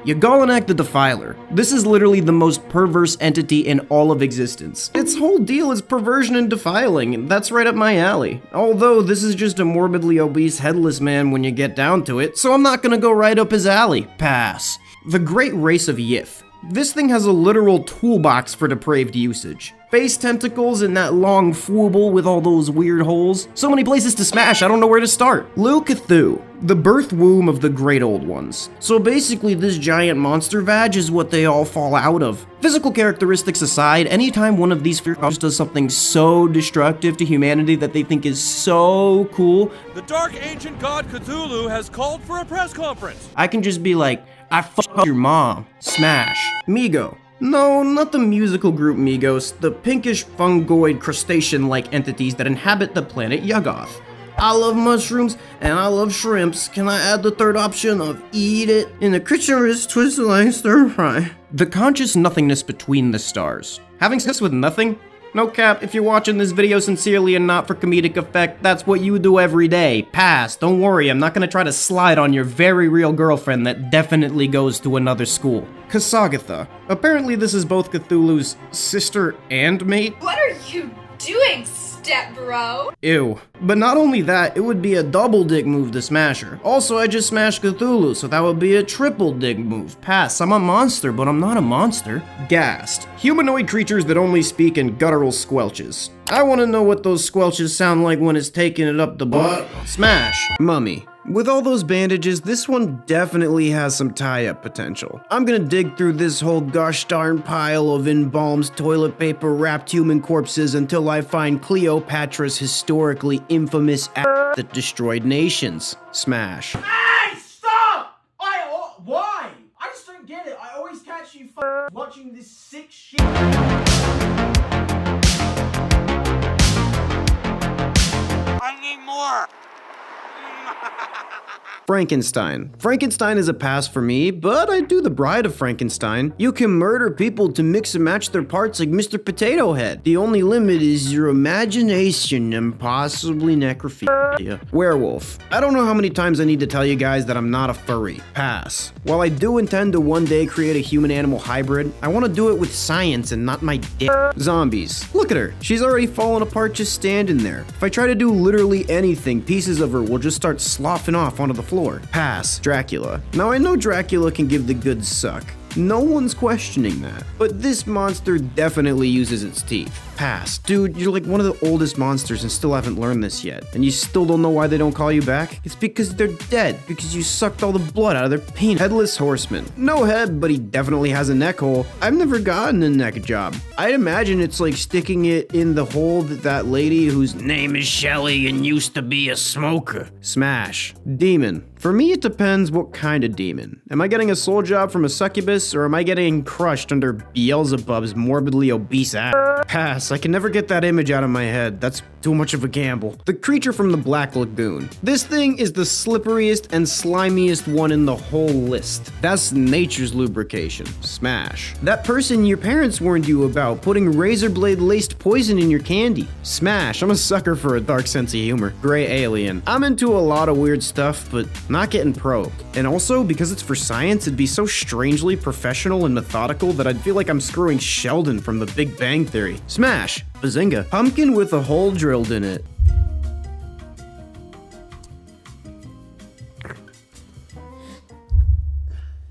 Yagalanak the Defiler. This is literally the most perverse entity in all of existence. Its whole deal is perversion and defiling, and that's right up my alley. Although this is just a morbidly obese headless man when you get down to it, so I'm not gonna go right up his alley. Pass. The Great Race of Yith. This thing has a literal toolbox for depraved usage. Face tentacles and that long fwooble with all those weird holes. So many places to smash, I don't know where to start. Lu Cthulhu, the birth womb of the Great Old Ones. So basically this giant monster vag is what they all fall out of. Physical characteristics aside, anytime one of these creatures does something so destructive to humanity that they think is so cool, The dark ancient god Cthulhu has called for a press conference. I can just be like, I fucked your mom. Smash. Migo. No, not the musical group Migos, the pinkish fungoid crustacean-like entities that inhabit the planet Yuggoth. I love mushrooms, and I love shrimps. Can I add the third option of eat it? In the kitchen wrist twisted like stir fry. The conscious nothingness between the stars. Having sex with nothing? No cap, if you're watching this video sincerely and not for comedic effect, that's what you do every day. Pass. Don't worry, I'm not gonna try to slide on your very real girlfriend that definitely goes to another school. Kasagatha. Apparently this is both Cthulhu's sister and mate. What are you doing, step bro? Ew. But not only that, it would be a double dick move to smash her. Also, I just smashed Cthulhu, so that would be a triple dick move. Pass. I'm a monster, but I'm not a monster. Ghast. Humanoid creatures that only speak in guttural squelches. I want to know what those squelches sound like when it's taking it up the butt. Smash. Mummy. With all those bandages, this one definitely has some tie-up potential. I'm gonna dig through this whole gosh darn pile of embalmed toilet paper wrapped human corpses until I find Cleopatra's historically infamous act that destroyed nations. Smash. Hey, stop! Why? I just don't get it. I always catch you watching this sick shit. I need more. Frankenstein. Frankenstein is a pass for me, but I do the Bride of Frankenstein. You can murder people to mix and match their parts like Mr. Potato Head. The only limit is your imagination and possibly necrophilia. Werewolf. I don't know how many times I need to tell you guys that I'm not a furry. Pass. While I do intend to one day create a human-animal hybrid, I want to do it with science and not my dick. Zombies. Look at her. She's already fallen apart just standing there. If I try to do literally anything, pieces of her will just start sloughing off onto the floor. Pass. Dracula. Now I know Dracula can give the good suck. No one's questioning that. But this monster definitely uses its teeth. Pass. Dude, you're like one of the oldest monsters and still haven't learned this yet. And you still don't know why they don't call you back? It's because they're dead. Because you sucked all the blood out of their penis. Headless Horseman. No head, but he definitely has a neck hole. I've never gotten a neck job. I'd imagine it's like sticking it in the hole that lady whose name is Shelly and used to be a smoker. Smash. Demon. For me, it depends what kind of demon. Am I getting a soul job from a succubus, or am I getting crushed under Beelzebub's morbidly obese ass? Pass. I can never get that image out of my head. That's too much of a gamble. The creature from the Black Lagoon. This thing is the slipperiest and slimiest one in the whole list. That's nature's lubrication. Smash. That person your parents warned you about putting razor blade laced poison in your candy. Smash. I'm a sucker for a dark sense of humor. Gray alien. I'm into a lot of weird stuff, but not getting probed. And also, because it's for science, it'd be so strangely professional and methodical that I'd feel like I'm screwing Sheldon from The Big Bang Theory. Smash. Bazinga. Pumpkin with a hole drilled in it.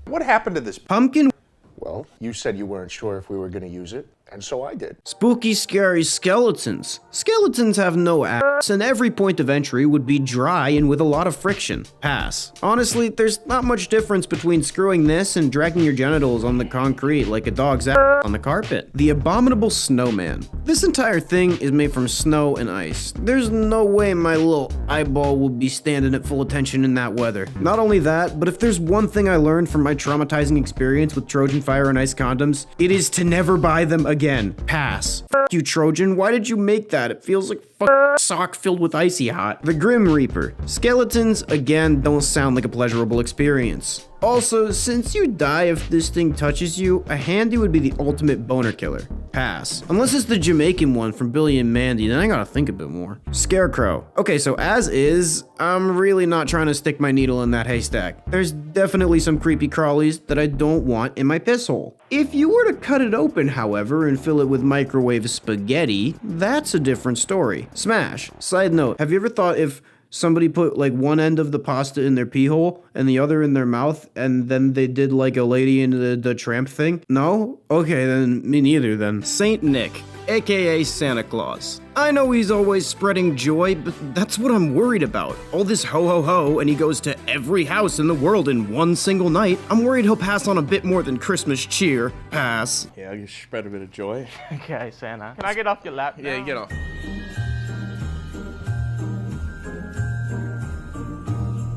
What happened to this pumpkin? Well, you said you weren't sure if we were going to use it, and so I did. Spooky, scary skeletons. Skeletons have no ass, and every point of entry would be dry and with a lot of friction. Pass. Honestly, there's not much difference between screwing this and dragging your genitals on the concrete like a dog's ass on the carpet. The abominable snowman. This entire thing is made from snow and ice. There's no way my little eyeball will be standing at full attention in that weather. Not only that, but if there's one thing I learned from my traumatizing experience with Trojan Fire and Ice condoms, it is to never buy them again. Pass. F you, Trojan. Why did you make that? It feels like a sock filled with icy hot. The Grim Reaper. Skeletons, again, don't sound like a pleasurable experience. Also, since you die if this thing touches you, a handy would be the ultimate boner killer. Pass. Unless it's the Jamaican one from Billy and Mandy, then I gotta think a bit more. Scarecrow. Okay, so as is, I'm really not trying to stick my needle in that haystack. There's definitely some creepy crawlies that I don't want in my piss hole. If you were to cut it open, however, and fill it with microwave spaghetti, that's a different story. Smash. Side note, have you ever thought if somebody put like one end of the pasta in their pee hole and the other in their mouth, and then they did like a Lady in the Tramp thing? No? Okay, then me neither then. Saint Nick, aka Santa Claus. I know he's always spreading joy, but that's what I'm worried about. All this ho ho ho, and he goes to every house in the world in one single night. I'm worried he'll pass on a bit more than Christmas cheer. Pass. Yeah, you spread a bit of joy. Okay, Santa. Can I get off your lap now? Yeah, you get off.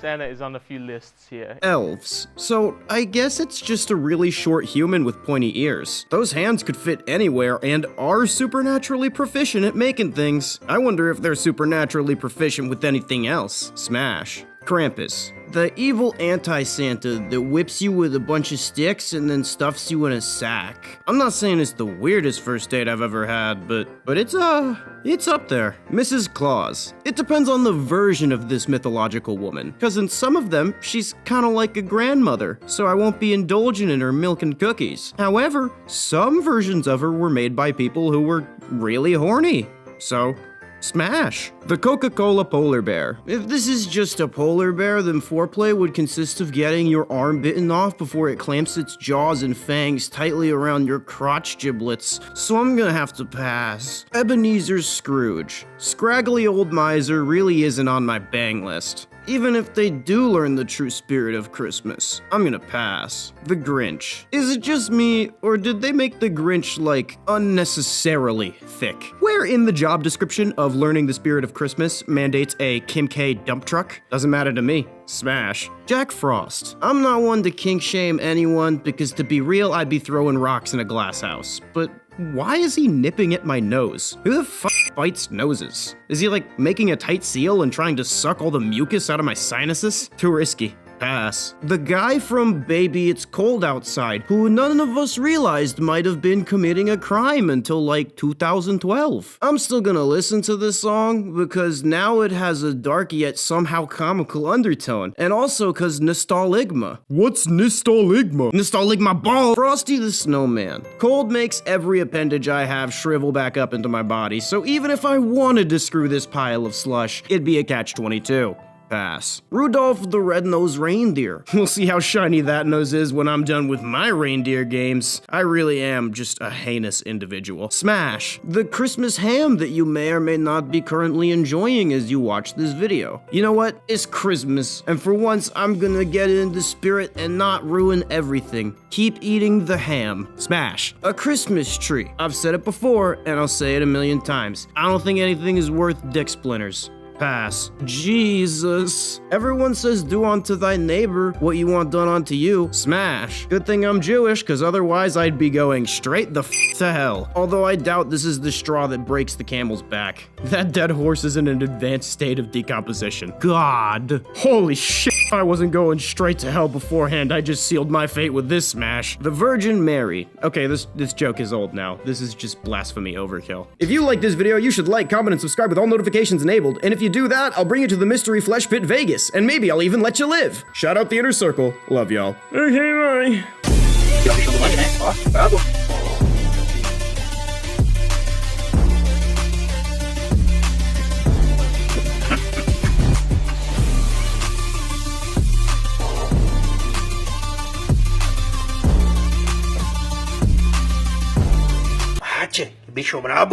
Santa is on a few lists here. Elves. So, I guess it's just a really short human with pointy ears. Those hands could fit anywhere and are supernaturally proficient at making things. I wonder if they're supernaturally proficient with anything else. Smash. Krampus. The evil anti-Santa that whips you with a bunch of sticks and then stuffs you in a sack. I'm not saying it's the weirdest first date I've ever had, but it's up there. Mrs. Claus. It depends on the version of this mythological woman, because in some of them, she's kind of like a grandmother, so I won't be indulging in her milk and cookies. However, some versions of her were made by people who were really horny, so smash. The Coca-Cola polar bear. If this is just a polar bear, then foreplay would consist of getting your arm bitten off before it clamps its jaws and fangs tightly around your crotch giblets, so I'm gonna have to pass. Ebenezer Scrooge. Scraggly old miser really isn't on my bang list. Even if they do learn the true spirit of Christmas, I'm gonna pass. The Grinch. Is it just me, or did they make the Grinch, like, unnecessarily thick? Where in the job description of learning the spirit of Christmas mandates a Kim K dump truck? Doesn't matter to me. Smash. Jack Frost. I'm not one to kink shame anyone, because to be real, I'd be throwing rocks in a glass house. But why is he nipping at my nose? Who the fuck bites noses? Is he like making a tight seal and trying to suck all the mucus out of my sinuses? Too risky. Pass. The guy from Baby It's Cold Outside, who none of us realized might have been committing a crime until like 2012. I'm still gonna listen to this song because now it has a dark yet somehow comical undertone, and also cause nostalgma. What's nostalgma? Nostalgma ball! Frosty the Snowman. Cold makes every appendage I have shrivel back up into my body, so even if I wanted to screw this pile of slush, it'd be a catch-22. Pass. Rudolph the Red-Nosed Reindeer. We'll see how shiny that nose is when I'm done with my reindeer games. I really am just a heinous individual. Smash. The Christmas ham that you may or may not be currently enjoying as you watch this video. You know what? It's Christmas, and for once I'm gonna get in the spirit and not ruin everything. Keep eating the ham. Smash. A Christmas tree. I've said it before, and I'll say it a million times. I don't think anything is worth dick splinters. Pass. Jesus. Everyone says do unto thy neighbor what you want done unto you. Smash. Good thing I'm Jewish, cause otherwise I'd be going straight the to hell. Although I doubt this is the straw that breaks the camel's back. That dead horse is in an advanced state of decomposition. God. Holy shit. I wasn't going straight to hell beforehand. I just sealed my fate with this smash. The Virgin Mary. Okay, this joke is old now. This is just blasphemy overkill. If you like this video, you should like, comment, and subscribe with all notifications enabled. And if you do that, I'll bring you to the Mystery Flesh Pit Vegas. And maybe I'll even let you live. Shout out the Inner Circle. Love y'all. Okay, bye. Bicho brabo.